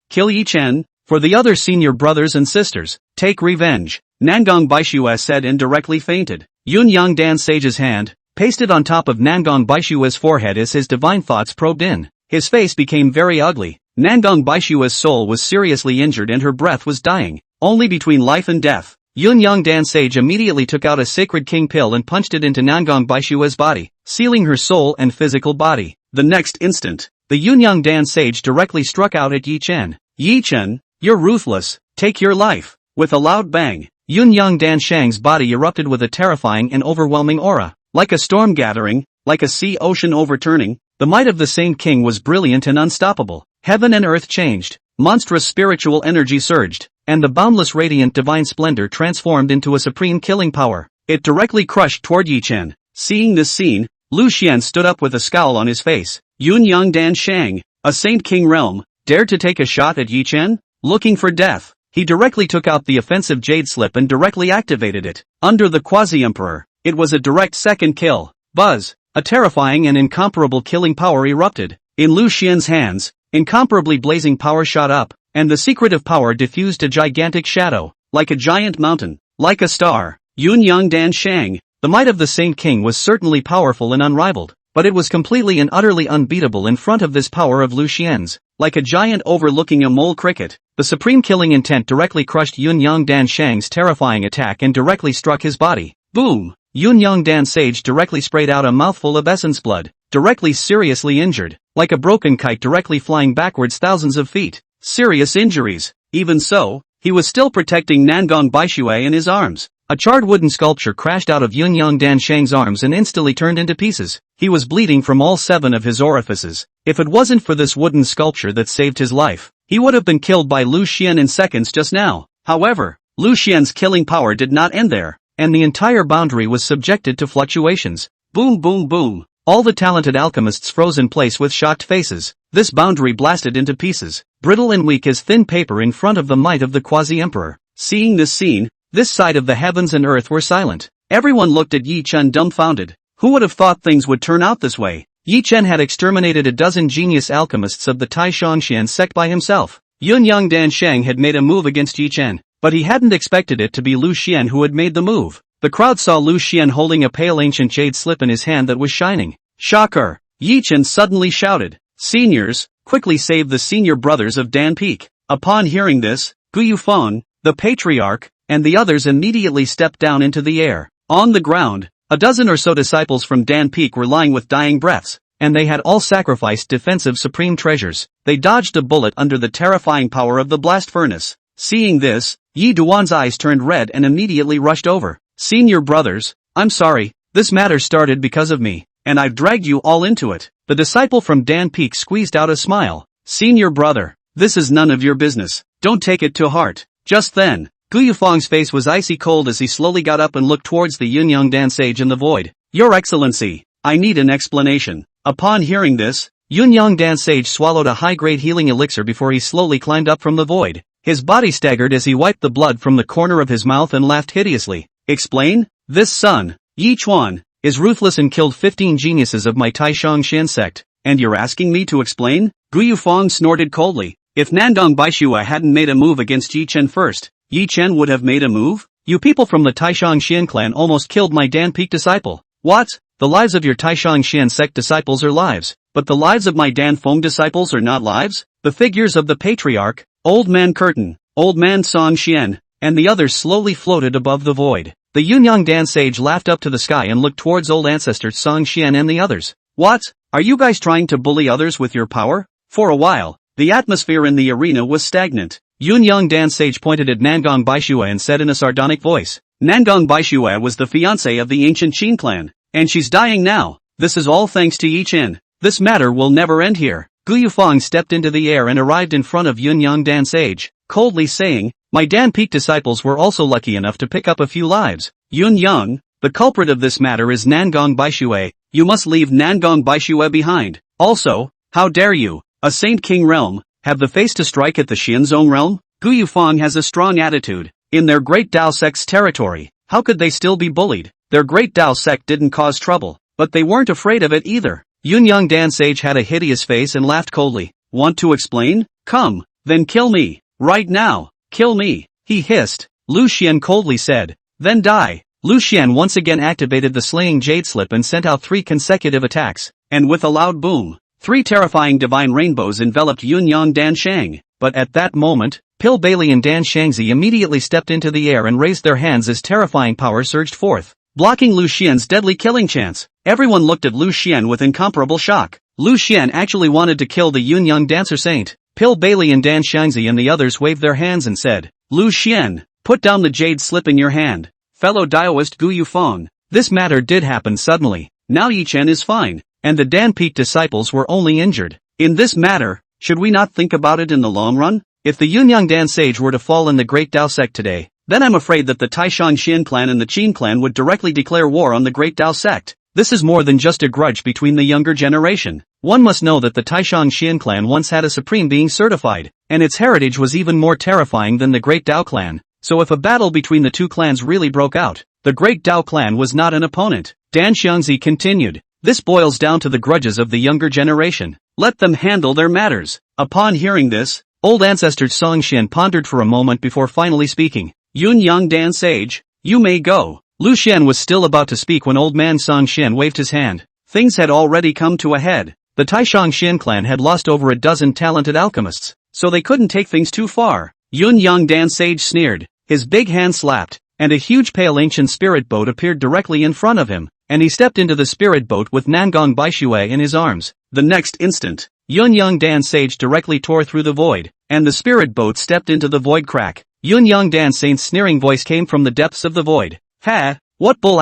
Speaker 1: kill Yi Chen. For the other senior brothers and sisters, take revenge. Nangong Baishue said and directly fainted. Yun Yang Dan Sage's hand, pasted on top of Nangong Baishue's forehead as his divine thoughts probed in. His face became very ugly. Nangong Baishue's soul was seriously injured and her breath was dying, only between life and death. Yun Yang Dan Sage immediately took out a sacred king pill and punched it into Nangong Baishue's body, sealing her soul and physical body. The next instant, the Yun Yang Dan Sage directly struck out at Yi Chen. Yi Chen, you're ruthless, take your life. With a loud bang, Yun Yang Dan Shang's body erupted with a terrifying and overwhelming aura. Like a storm gathering, like a sea ocean overturning, the might of the Saint King was brilliant and unstoppable. Heaven and earth changed, monstrous spiritual energy surged, and the boundless radiant divine splendor transformed into a supreme killing power. It directly crushed toward Yi Chen. Seeing this scene, Lu Xian stood up with a scowl on his face. Yun Yang Dan Shang, a Saint King realm, dared to take a shot at Yi Chen? Looking for death, he directly took out the offensive Jade Slip and directly activated it. Under the Quasi-Emperor, it was a direct second kill. Buzz, a terrifying and incomparable killing power erupted. In Lu Xian's hands, incomparably blazing power shot up, and the secret of power diffused a gigantic shadow, like a giant mountain, like a star. Yun Yang Dan Shang, the might of the Saint King was certainly powerful and unrivaled, but it was completely and utterly unbeatable in front of this power of Lu Xian's. Like a giant overlooking a mole cricket, the supreme killing intent directly crushed Yun Yang Dan Shang's terrifying attack and directly struck his body. Boom! Yun Yang Dan Sage directly sprayed out a mouthful of essence blood, directly seriously injured, like a broken kite directly flying backwards thousands of feet. Serious injuries. Even so, he was still protecting Nangong Baishue in his arms. A charred wooden sculpture crashed out of Yun Yang Dan Shang's arms and instantly turned into pieces. He was bleeding from all 7 of his orifices. If it wasn't for this wooden sculpture that saved his life, he would have been killed by Lu Xian in seconds just now. However, Lu Xian's killing power did not end there, and the entire boundary was subjected to fluctuations. Boom boom boom. All the talented alchemists froze in place with shocked faces. This boundary blasted into pieces, brittle and weak as thin paper in front of the might of the Quasi-Emperor. Seeing this scene, this side of the heavens and earth were silent. Everyone looked at Yi Chen dumbfounded. Who would have thought things would turn out this way? Yi Chen had exterminated a dozen genius alchemists of the Tai Shangxian sect by himself. Yun Yang Dan Shang had made a move against Yi Chen, but he hadn't expected it to be Lu Xian who had made the move. The crowd saw Lu Xian holding a pale ancient jade slip in his hand that was shining. Shocker! Yi Chen suddenly shouted. Seniors, quickly save the senior brothers of Dan Peak. Upon hearing this, Gu Yufeng, the patriarch, and the others immediately stepped down into the air. On the ground, a dozen or so disciples from Dan Peak were lying with dying breaths, and they had all sacrificed defensive supreme treasures. They dodged a bullet under the terrifying power of the blast furnace. Seeing this, Yi Duan's eyes turned red and immediately rushed over. Senior brothers, I'm sorry, this matter started because of me, and I've dragged you all into it. The disciple from Dan Peak squeezed out a smile. Senior brother, this is none of your business. Don't take it to heart. Just then, Gu Yufeng's face was icy cold as he slowly got up and looked towards the Yun Yang Dan Sage in the void. Your Excellency, I need an explanation. Upon hearing this, Yun Yang Dan Sage swallowed a high-grade healing elixir before he slowly climbed up from the void. His body staggered as he wiped the blood from the corner of his mouth and laughed hideously. Explain? This son, Yi Chuan, is ruthless and killed 15 geniuses of my Tai Shangxian sect, and you're asking me to explain? Gu Yufeng snorted coldly. If Nangong Baishue hadn't made a move against Yi Chen first, Yi Chen would have made a move? You people from the Tai Shangxian clan almost killed my Dan Peak disciple. What? The lives of your Tai Shangxian sect disciples are lives, but the lives of my Dan Feng disciples are not lives? The figures of the patriarch, Old Man Curtain, Old Man Song Xian, and the others slowly floated above the void. The Yun Yang Dan Sage laughed up to the sky and looked towards old ancestor Song Xian and the others. What? Are you guys trying to bully others with your power? For a while, The atmosphere in the arena was stagnant. Yun Young Dan Sage pointed at Nangong Baishue and said in a sardonic voice, Nangong Baishue was the fiancée of the ancient Qin clan, and she's dying now. This is all thanks to Yi Chen. This matter will never end here. Gu Yufeng stepped into the air and arrived in front of Yun Young Dan Sage, coldly saying, my Dan Peak disciples were also lucky enough to pick up a few lives. Yun Young, the culprit of this matter is Nangong Baishue. You must leave Nangong Baishue behind. Also, how dare you, a Saint King realm, have the face to strike at the Xianzong realm? Gu Yufeng has a strong attitude. In their Great Dao sect's territory, how could they still be bullied? Their Great Dao sect didn't cause trouble, but they weren't afraid of it either. Yun Young Dan Sage had a hideous face and laughed coldly. Want to explain? Come, then kill me. Right now, kill me, he hissed. Lu Xian coldly said, then die. Lu Xian once again activated the slaying jade slip and sent out 3 consecutive attacks, and with a loud boom, 3 terrifying divine rainbows enveloped Yun Yang Dan Shang. But at that moment, Pill Bailey and Dan Shangzi immediately stepped into the air and raised their hands as terrifying power surged forth, blocking Lu Xian's deadly killing chance. Everyone looked at Lu Xian with incomparable shock. Lu Xian actually wanted to kill the Yun Yang Dancer Saint. Pill Bailey and Dan Shangzi and the others waved their hands and said, Lu Xian, put down the jade slip in your hand. Fellow Daoist Gu Yufeng. This matter did happen suddenly. Now Yi Chen is fine, and the Dan Peak disciples were only injured. In this matter, should we not think about it in the long run? If the Yunyang Dan Sage were to fall in the Great Dao sect today, then I'm afraid that the Taishang Xian clan and the Qin clan would directly declare war on the Great Dao sect. This is more than just a grudge between the younger generation. One must know that the Taishang Xian clan once had a supreme being certified, and its heritage was even more terrifying than the Great Dao clan. So if a battle between the two clans really broke out, the Great Dao clan was not an opponent. Dan Xiangzi continued. This boils down to the grudges of the younger generation. Let them handle their matters. Upon hearing this, old ancestor Song Xian pondered for a moment before finally speaking. Yun Yang Dan Sage, you may go. Lu Xian was still about to speak when old man Song Xian waved his hand. Things had already come to a head. The Taishang Xian clan had lost over a dozen talented alchemists, so they couldn't take things too far. Yun Yang Dan Sage sneered. His big hand slapped, and a huge pale ancient spirit boat appeared directly in front of him, and he stepped into the spirit boat with Nangong Baishue in his arms. The next instant, Yun Yang Dan Sage directly tore through the void, and the spirit boat stepped into the void crack. Yun Yang Dan Saint's sneering voice came from the depths of the void. Ha! What bull ****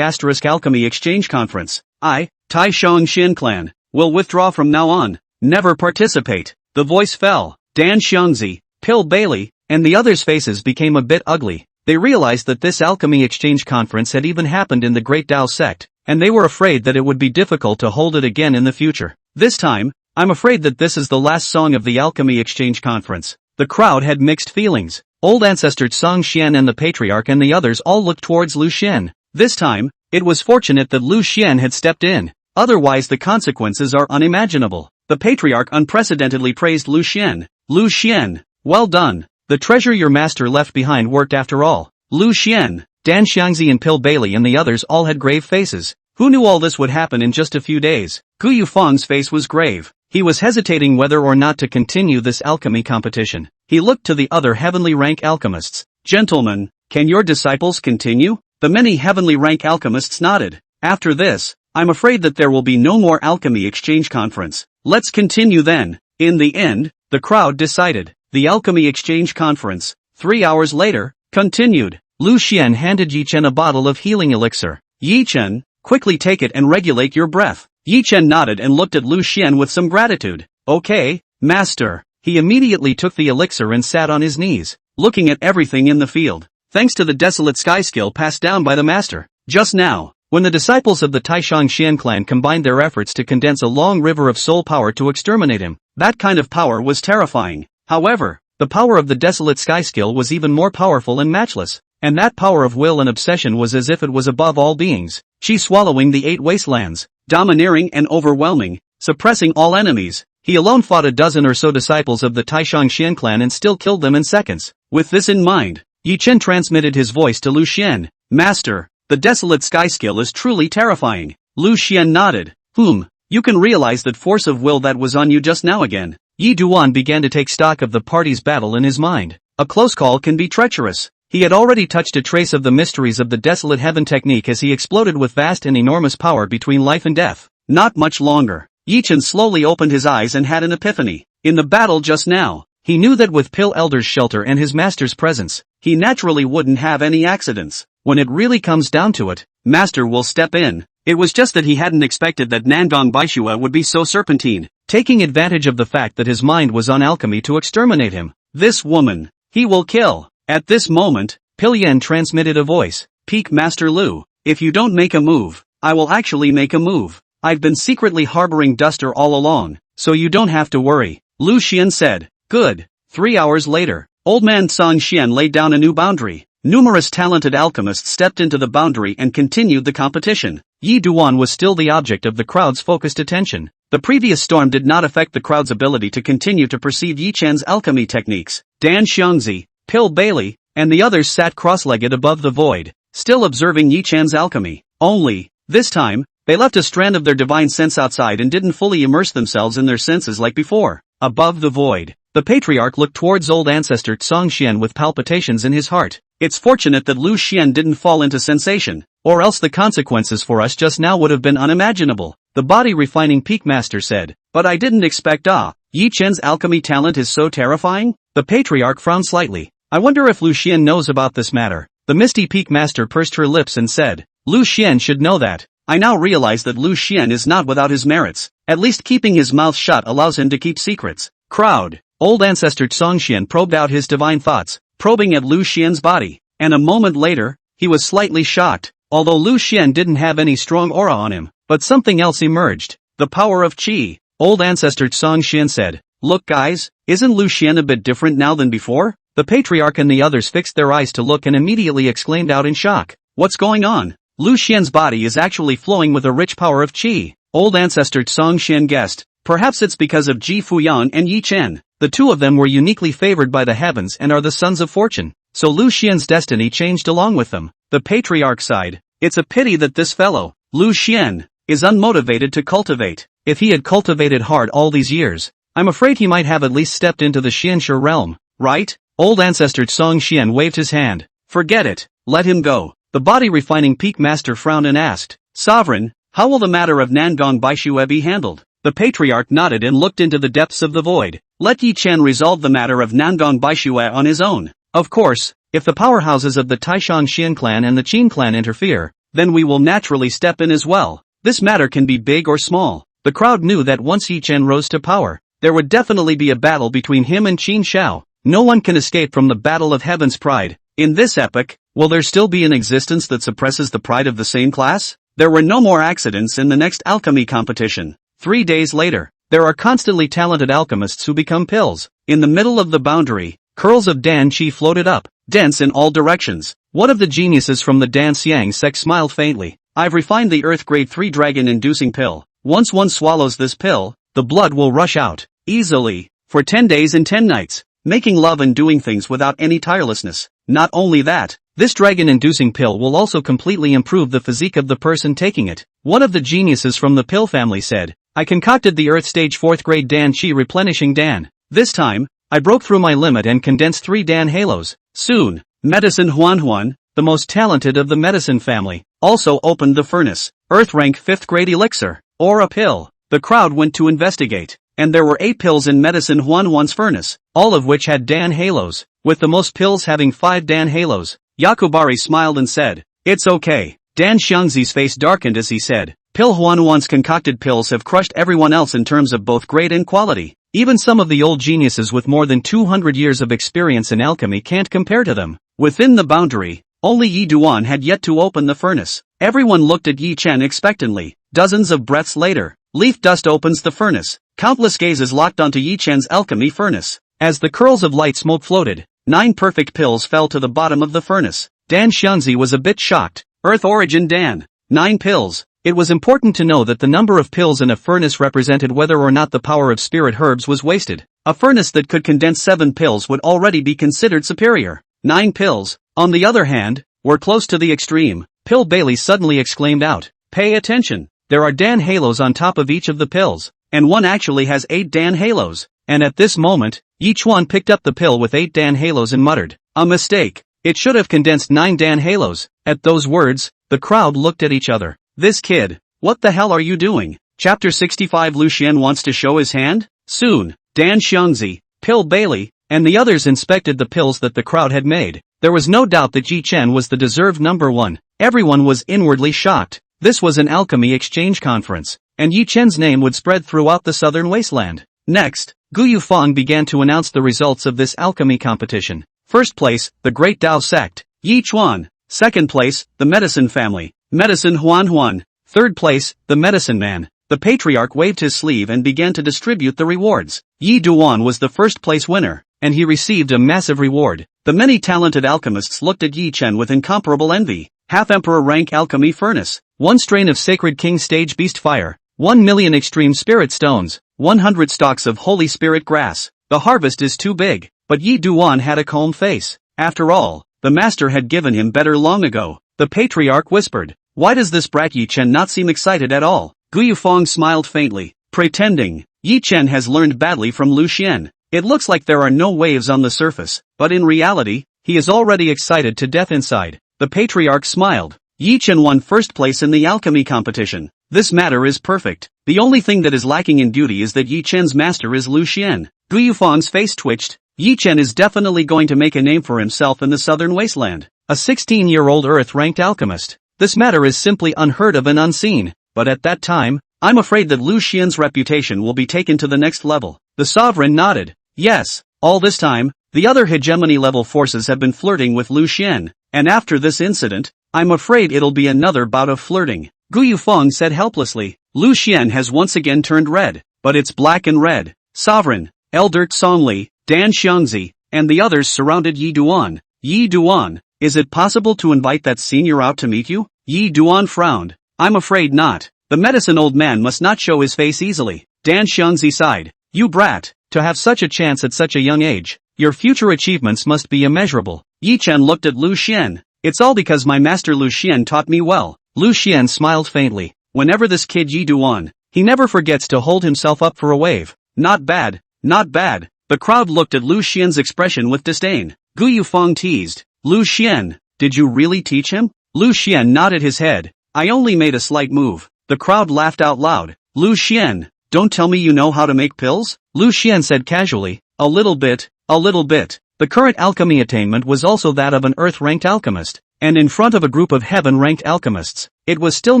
Speaker 1: alchemy exchange conference. I, Taishang Xian clan, will withdraw from now on. Never participate. The voice fell. Dan Xiangzi, Pill Bailey, and the others' faces became a bit ugly. They realized that this alchemy exchange conference had even happened in the Great Dao sect, and they were afraid that it would be difficult to hold it again in the future. This time, I'm afraid that this is the last song of the alchemy exchange conference. The crowd had mixed feelings. Old ancestor Song Xian and the patriarch and the others all looked towards Lu Xian. This time, it was fortunate that Lu Xian had stepped in. Otherwise the consequences are unimaginable. The patriarch unprecedentedly praised Lu Xian. Lu Xian, well done. The treasure your master left behind worked after all. Lu Xian, Dan Xiangzi and Pill Bailey and the others all had grave faces. Who knew all this would happen in just a few days? Gu Yufeng's face was grave. He was hesitating whether or not to continue this alchemy competition. He looked to the other heavenly rank alchemists. Gentlemen, can your disciples continue? The many heavenly rank alchemists nodded. After this, I'm afraid that there will be no more alchemy exchange conference. Let's continue then. In the end, the crowd decided. The alchemy exchange conference, 3 hours later, continued. Lu Xian handed Yi Chen a bottle of healing elixir. Yi Chen, quickly take it and regulate your breath. Yi Chen nodded and looked at Lu Xian with some gratitude. Okay, master. He immediately took the elixir and sat on his knees, looking at everything in the field. Thanks to the desolate sky skill passed down by the master. Just now, when the disciples of the Taishang Xian clan combined their efforts to condense a long river of soul power to exterminate him, that kind of power was terrifying. However, the power of the desolate sky skill was even more powerful and matchless, and that power of will and obsession was as if it was above all beings. She swallowing the 8 wastelands, domineering and overwhelming, suppressing all enemies. He alone fought a dozen or so disciples of the Taishang Xian clan and still killed them in seconds. With this in mind, Yi Chen transmitted his voice to Lu Xian. Master, the desolate sky skill is truly terrifying. Lu Xian nodded. You can realize that force of will that was on you just now again. Yi Duan began to take stock of the party's battle in his mind. A close call can be treacherous. He had already touched a trace of the mysteries of the desolate heaven technique as he exploded with vast and enormous power between life and death. Not much longer. Yi Chen slowly opened his eyes and had an epiphany. In the battle just now, he knew that with Pill Elder's shelter and his master's presence, he naturally wouldn't have any accidents. When it really comes down to it, Master will step in. It was just that he hadn't expected that Nangong Baishua would be so serpentine, taking advantage of the fact that his mind was on alchemy to exterminate him. This woman, he will kill. At this moment, Pil Yan transmitted a voice. Peak Master Lu, if you don't make a move, I will actually make a move. I've been secretly harboring Duster all along, so you don't have to worry. Lu Xian said. Good. 3 hours later, Old Man Song Xian laid down a new boundary. Numerous talented alchemists stepped into the boundary and continued the competition. Yi Duan was still the object of the crowd's focused attention. The previous storm did not affect the crowd's ability to continue to perceive Yi Chen's alchemy techniques. Dan Xiangzi, Pill Bailey, and the others sat cross-legged above the void, still observing Yi Chen's alchemy. Only, this time, they left a strand of their divine sense outside and didn't fully immerse themselves in their senses like before. Above the void, the patriarch looked towards old ancestor Song Xian with palpitations in his heart. It's fortunate that Lu Xian didn't fall into sensation, or else the consequences for us just now would have been unimaginable. The body refining peak master said, but I didn't expect Yi Chen's alchemy talent is so terrifying? The patriarch frowned slightly. I wonder if Lu Xian knows about this matter. The misty peak master pursed her lips and said, Lu Xian should know that. I now realize that Lu Xian is not without his merits. At least keeping his mouth shut allows him to keep secrets. Crowd. Old ancestor Song Xian probed out his divine thoughts, probing at Lu Xian's body, and a moment later, he was slightly shocked. Although Lu Xian didn't have any strong aura on him, but something else emerged. The power of Qi. Old ancestor Song Xian said, Look guys, isn't Lu Xian a bit different now than before? The patriarch and the others fixed their eyes to look and immediately exclaimed out in shock. What's going on? Lu Xian's body is actually flowing with a rich power of Qi. Old ancestor Song Xian guessed. Perhaps it's because of Ji Fuyan and Yi Chen. The two of them were uniquely favored by the heavens and are the sons of fortune. So Lu Xian's destiny changed along with them. The patriarch sighed. It's a pity that this fellow, Lu Xian, is unmotivated to cultivate. If he had cultivated hard all these years, I'm afraid he might have at least stepped into the Xianshi realm, right? Old ancestor Song Xian waved his hand. Forget it, let him go. The body refining peak master frowned and asked, Sovereign, how will the matter of Nangong Baishue be handled? The patriarch nodded and looked into the depths of the void. Let Yi Chen resolve the matter of Nangong Baishue on his own. Of course, if the powerhouses of the Taishang Xian clan and the Qin clan interfere, then we will naturally step in as well. This matter can be big or small. The crowd knew that once Yi Chen rose to power, there would definitely be a battle between him and Qin Shao. No one can escape from the battle of heaven's pride. In this epoch, will there still be an existence that suppresses the pride of the same class? There were no more accidents in the next alchemy competition. 3 days later, there are constantly talented alchemists who become pills. In the middle of the boundary, curls of Dan Qi floated up, dense in all directions. One of the geniuses from the Dan Xiang sect smiled faintly. I've refined the Earth Grade 3 dragon-inducing pill. Once one swallows this pill, the blood will rush out, easily, for 10 days and 10 nights, making love and doing things without any tirelessness. Not only that, this dragon-inducing pill will also completely improve the physique of the person taking it. One of the geniuses from the pill family said, I concocted the Earth Stage 4th Grade Dan Qi replenishing Dan. This time, I broke through my limit and condensed 3 Dan halos. Soon, Medicine Huan, the most talented of the medicine family, also opened the furnace. Earth Rank 5th Grade Elixir, or a pill. The crowd went to investigate, and there were 8 pills in Medicine Huan's furnace, all of which had Dan halos, with the most pills having 5 Dan halos. Yakubari smiled and said, It's okay. Dan Xiangzi's face darkened as he said, Pill Huan's concocted pills have crushed everyone else in terms of both grade and quality. Even some of the old geniuses with more than 200 years of experience in alchemy can't compare to them. Within the boundary, only Yi Duan had yet to open the furnace. Everyone looked at Yi Chen expectantly. Dozens of breaths later, leaf dust opens the furnace. Countless gazes locked onto Yi Chen's alchemy furnace. As the curls of light smoke floated, 9 perfect pills fell to the bottom of the furnace. Dan Xiangzi was a bit shocked. Earth Origin Dan. 9 pills. It was important to know that the number of pills in a furnace represented whether or not the power of spirit herbs was wasted. A furnace that could condense 7 pills would already be considered superior. 9 pills, on the other hand, were close to the extreme. Pill Bailey suddenly exclaimed out, Pay attention. There are Dan halos on top of each of the pills, and one actually has 8 Dan halos. And at this moment, Yi Chuan picked up the pill with 8 Dan halos and muttered, A mistake. It should have condensed 9 Dan halos. At those words, the crowd looked at each other. This kid, what the hell are you doing? Chapter 65 Lucien wants to show his hand? Soon, Dan Xiangzi, Pill Bailey, and the others inspected the pills that the crowd had made. There was no doubt that Yi Chen was the deserved number one. Everyone was inwardly shocked. This was an alchemy exchange conference, and Yi Chen's name would spread throughout the southern wasteland. Next, Gu Yufeng began to announce the results of this alchemy competition. First place, the Great Tao Sect, Yi Chuan. Second place, the Medicine Family, Medicine Huan Huan. Third place, the Medicine Man. The patriarch waved his sleeve and began to distribute the rewards. Yi Duan was the first place winner, and he received a massive reward. The many talented alchemists looked at Yi Chen with incomparable envy. Half-Emperor rank alchemy furnace, 1 strain of Sacred King stage beast fire, 1 million extreme spirit stones, 100 stalks of holy spirit grass. The harvest is too big, but Yi Duan had a calm face. After all, the master had given him better long ago. The patriarch whispered, "Why does this brat Yi Chen not seem excited at all?" Gu Yufeng smiled faintly, pretending. Yi Chen has learned badly from Lucien. It looks like there are no waves on the surface, but in reality, he is already excited to death inside. The patriarch smiled. Yi Chen won first place in the alchemy competition. This matter is perfect. The only thing that is lacking in beauty is that Yi Chen's master is Lucien. Gu Yufeng's face twitched. Yi Chen is definitely going to make a name for himself in the southern wasteland. A 16-year-old Earth-ranked alchemist. This matter is simply unheard of and unseen. But at that time, I'm afraid that Lucien's reputation will be taken to the next level. The sovereign nodded. Yes, all this time, the other hegemony-level forces have been flirting with Lucien, and after this incident, I'm afraid it'll be another bout of flirting. Gu Yufeng said helplessly. Lucien has once again turned red, but it's black and red. Sovereign, Elder Songli, Dan Xiangzi, and the others surrounded Yi Duan. Yi Duan, is it possible to invite that senior out to meet you? Yi Duan frowned. I'm afraid not. The medicine old man must not show his face easily. Dan Xiangzi sighed. You brat, to have such a chance at such a young age. Your future achievements must be immeasurable. Yi Chen looked at Lucien. It's all because my master Lucien taught me well. Lucien smiled faintly. Whenever this kid Yi Duan, he never forgets to hold himself up for a wave. Not bad, not bad. The crowd looked at Lucien's expression with disdain. Gu Yufeng teased. Lucien, did you really teach him? Lucien nodded his head. I only made a slight move. The crowd laughed out loud. Lucien, don't tell me you know how to make pills? Lucien said casually. A little bit, a little bit. The current alchemy attainment was also that of an Earth-ranked alchemist, and in front of a group of Heaven-ranked alchemists, it was still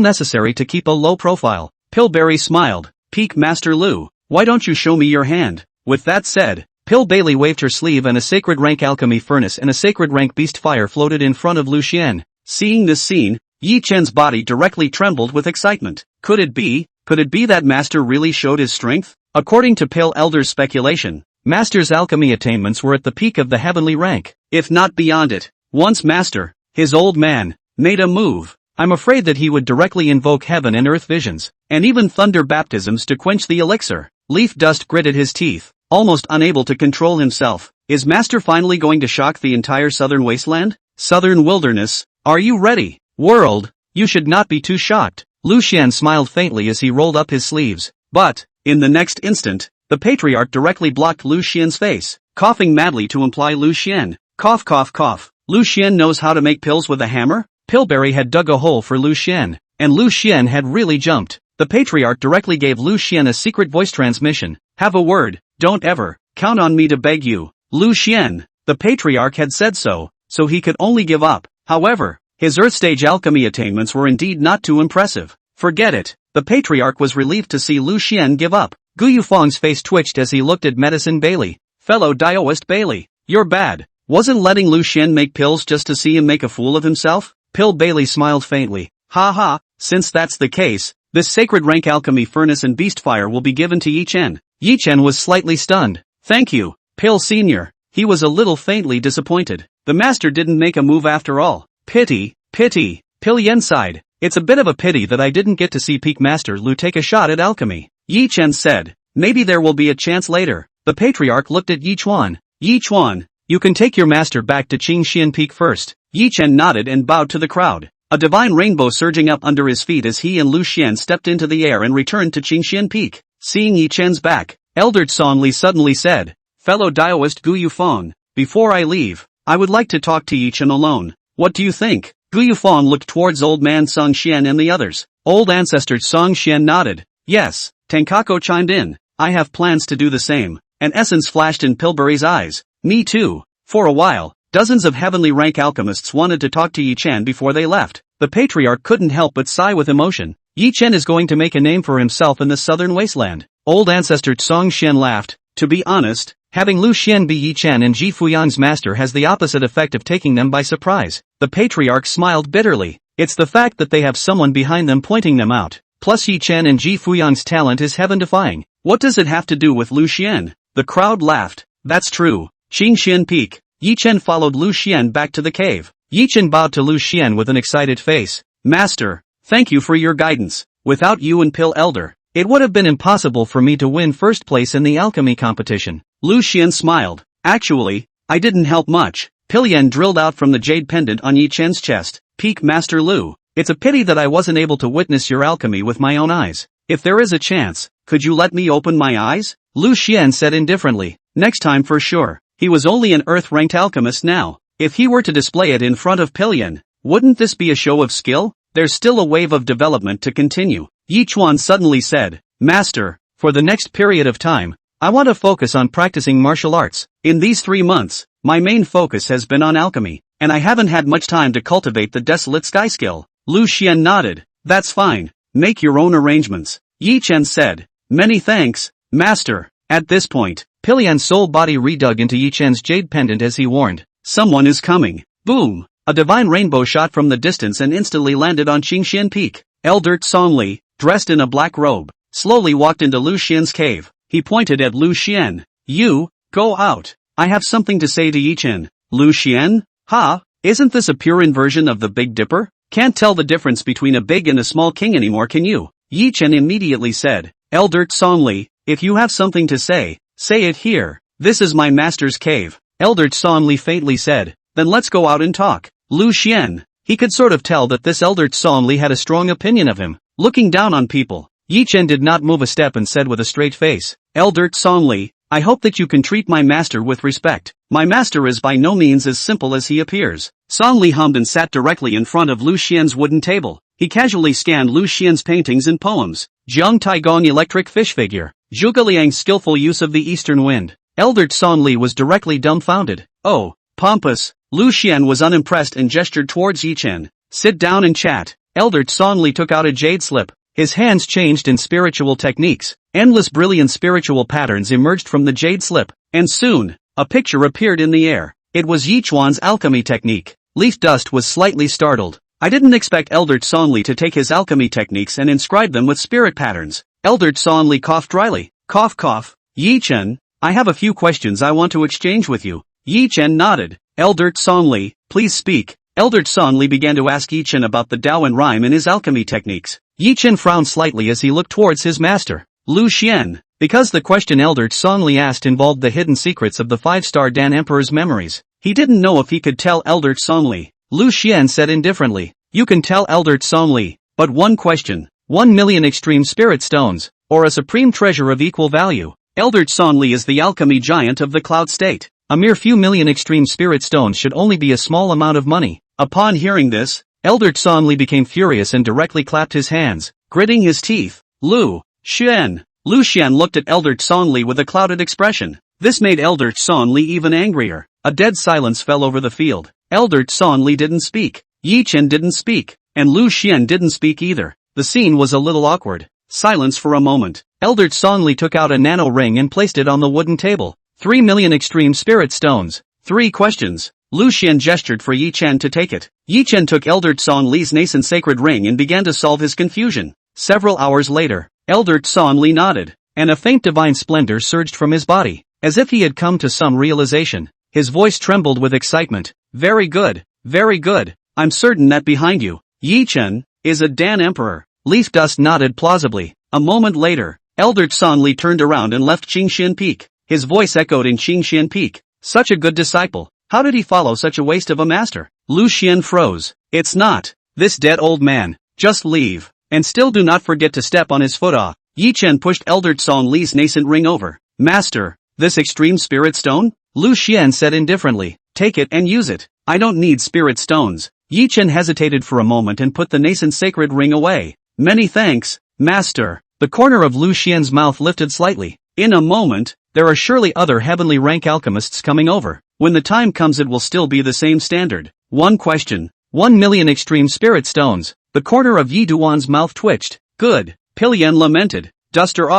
Speaker 1: necessary to keep a low profile. Pillberry smiled. Peak Master Lu, why don't you show me your hand? With that said, Pill Bailey waved her sleeve and a sacred rank alchemy furnace and a sacred rank beast fire floated in front of Lucien. Seeing this scene, Yi Chen's body directly trembled with excitement. Could it be that Master really showed his strength? According to Pale Elder's speculation, Master's alchemy attainments were at the peak of the heavenly rank, if not beyond it. Once Master, his old man, made a move, I'm afraid that he would directly invoke heaven and earth visions, and even thunder baptisms to quench the elixir. Leaf Dust gritted his teeth, almost unable to control himself. Is Master finally going to shock the entire southern wasteland? Southern wilderness, are you ready? World, you should not be too shocked. Lucien smiled faintly as he rolled up his sleeves. But, in the next instant, the patriarch directly blocked Lucien's face, coughing madly to imply Lucien. Cough cough cough. Lucien knows how to make pills with a hammer? Pillberry had dug a hole for Lucien, and Lucien had really jumped. The patriarch directly gave Lucien a secret voice transmission. Have a word, don't ever, count on me to beg you. Lucien, the patriarch had said so he could only give up. However, his Earth-stage alchemy attainments were indeed not too impressive. Forget it. The patriarch was relieved to see Lucien give up. Gu Yufeng's face twitched as he looked at Medicine Bailey. Fellow Daoist Bailey, you're bad. Wasn't letting Lucien make pills just to see him make a fool of himself? Pill Bailey smiled faintly. Ha ha, since that's the case, this sacred rank alchemy furnace and beast fire will be given to Yi Chen. Yi Chen was slightly stunned. Thank you, Pill Senior. He was a little faintly disappointed. The master didn't make a move after all. Pity. Pill Yen sighed. It's a bit of a pity that I didn't get to see Peak Master Lu take a shot at alchemy. Yi Chen said. Maybe there will be a chance later. The patriarch looked at Yi Chuan. Yi Chuan, you can take your master back to Qingxian Peak first. Yi Chen nodded and bowed to the crowd. A divine rainbow surging up under his feet as he and Lucien stepped into the air and returned to Qingxian Peak. Seeing Yi Chen's back, Elder Songli suddenly said, Fellow Daoist Gu Yufeng, before I leave, I would like to talk to Yi Chen alone. What do you think? Gu Yufeng looked towards old man Song Xian and the others. Old ancestor Song Xian nodded. Yes, Tenkako chimed in. I have plans to do the same. An essence flashed in Pilbury's eyes. Me too. For a while, dozens of heavenly rank alchemists wanted to talk to Yi Chen before they left. The patriarch couldn't help but sigh with emotion. Yi Chen is going to make a name for himself in the southern wasteland. Old ancestor Song Xian laughed. To be honest, having Lu Xian be Yi Chen and Ji Fuyang's master has the opposite effect of taking them by surprise. The patriarch smiled bitterly. It's the fact that they have someone behind them pointing them out. Plus Yi Chen and Ji Fuyang's talent is heaven-defying. What does it have to do with Lu Xian? The crowd laughed. That's true. Qingxian Peak. Yi Chen followed Lu Xian back to the cave. Yi Chen bowed to Lu Xian with an excited face. Master, thank you for your guidance. Without you and Pill Elder, it would have been impossible for me to win first place in the alchemy competition. Lu Xian smiled. Actually, I didn't help much. Pillian drilled out from the jade pendant on Yi Chen's chest. Peak Master Lu, it's a pity that I wasn't able to witness your alchemy with my own eyes. If there is a chance, could you let me open my eyes? Lu Xian said indifferently. Next time for sure. He was only an earth-ranked alchemist now. If he were to display it in front of Pillian, wouldn't this be a show of skill? There's still a wave of development to continue. Yi Chuan suddenly said, Master, for the next period of time, I want to focus on practicing martial arts. In these 3 months, my main focus has been on alchemy, and I haven't had much time to cultivate the desolate sky skill. Lu Xian nodded. That's fine. Make your own arrangements. Yi Chen said. Many thanks, Master. At this point, Pillian's soul body redug into Yi Chen's jade pendant as he warned. Someone is coming. Boom! A divine rainbow shot from the distance and instantly landed on Qingxian Peak. Elder Songli, dressed in a black robe, slowly walked into Lu Xian's cave. He pointed at Lu Xian. You, go out. I have something to say to Yi Chen. Lu Xian? Ha? Isn't this a pure inversion of the Big Dipper? Can't tell the difference between a big and a small king anymore, can you? Yi Chen immediately said. Elder Songli, if you have something to say it here. This is my master's cave. Elder Songli faintly said. Then let's go out and talk. Lu Xian. He could sort of tell that this Elder Songli had a strong opinion of him. Looking down on people, Yi Chen did not move a step and said with a straight face. Elder Songli, I hope that you can treat my master with respect. My master is by no means as simple as he appears. Songli hummed and sat directly in front of Lu Xian's wooden table. He casually scanned Lu Xian's paintings and poems. Jiang Taigong electric fish figure. Zhuge Liang's skillful use of the eastern wind. Elder Songli was directly dumbfounded. Oh, pompous. Lu Xian was unimpressed and gestured towards Yi Chen. Sit down and chat. Elder Songli took out a jade slip. His hands changed in spiritual techniques. Endless brilliant spiritual patterns emerged from the jade slip. And soon, a picture appeared in the air. It was Yi Chuan's alchemy technique. Leaf Dust was slightly startled. I didn't expect Elder Songli to take his alchemy techniques and inscribe them with spirit patterns. Elder Songli coughed dryly. Cough cough. Yi Chen, I have a few questions I want to exchange with you. Yi Chen nodded. Elder Songli, please speak. Elder Songli began to ask Yi Chen about the Tao and rhyme in his alchemy techniques. Yi Chen frowned slightly as he looked towards his master, Lu Xian, because the question Elder Songli asked involved the hidden secrets of the 5-star Dan Emperor's memories. He didn't know if he could tell Elder Songli. Lu Xian said indifferently. You can tell Elder Songli, but one question. 1 million extreme spirit stones, or a supreme treasure of equal value. Elder Songli is the alchemy giant of the cloud state. A mere few million extreme spirit stones should only be a small amount of money. Upon hearing this, Elder Songli became furious and directly clapped his hands, gritting his teeth. Lu Xian. Lu Xian looked at Elder Songli with a clouded expression. This made Elder Songli even angrier. A dead silence fell over the field. Elder Songli didn't speak. Yi Chen didn't speak. And Lu Xian didn't speak either. The scene was a little awkward. Silence for a moment. Elder Songli took out a nano ring and placed it on the wooden table. 3 million extreme spirit stones. 3 questions. Lu Xian gestured for Yi Chen to take it. Yi Chen took Elder Songli's nascent sacred ring and began to solve his confusion. Several hours later, Elder Songli nodded, and a faint divine splendor surged from his body, as if he had come to some realization. His voice trembled with excitement. Very good, very good. I'm certain that behind you, Yi Chen, is a Dan Emperor. Leaf Dust nodded plausibly. A moment later, Elder Songli turned around and left Qingxian Peak. His voice echoed in Qingxian Peak. Such a good disciple. How did he follow such a waste of a master? Lu Xian froze. It's not. This dead old man. Just leave. And still do not forget to step on his foot off. Yi Chen pushed Elder Songli's nascent ring over. Master, this extreme spirit stone? Lu Xian said indifferently. Take it and use it. I don't need spirit stones. Yi Chen hesitated for a moment and put the nascent sacred ring away. Many thanks, Master. The corner of Lu Xian's mouth lifted slightly. In a moment, there are surely other heavenly rank alchemists coming over. When the time comes it will still be the same standard. One question. 1 million extreme spirit stones. The corner of Yi Duan's mouth twitched. Good. Pilian lamented. Duster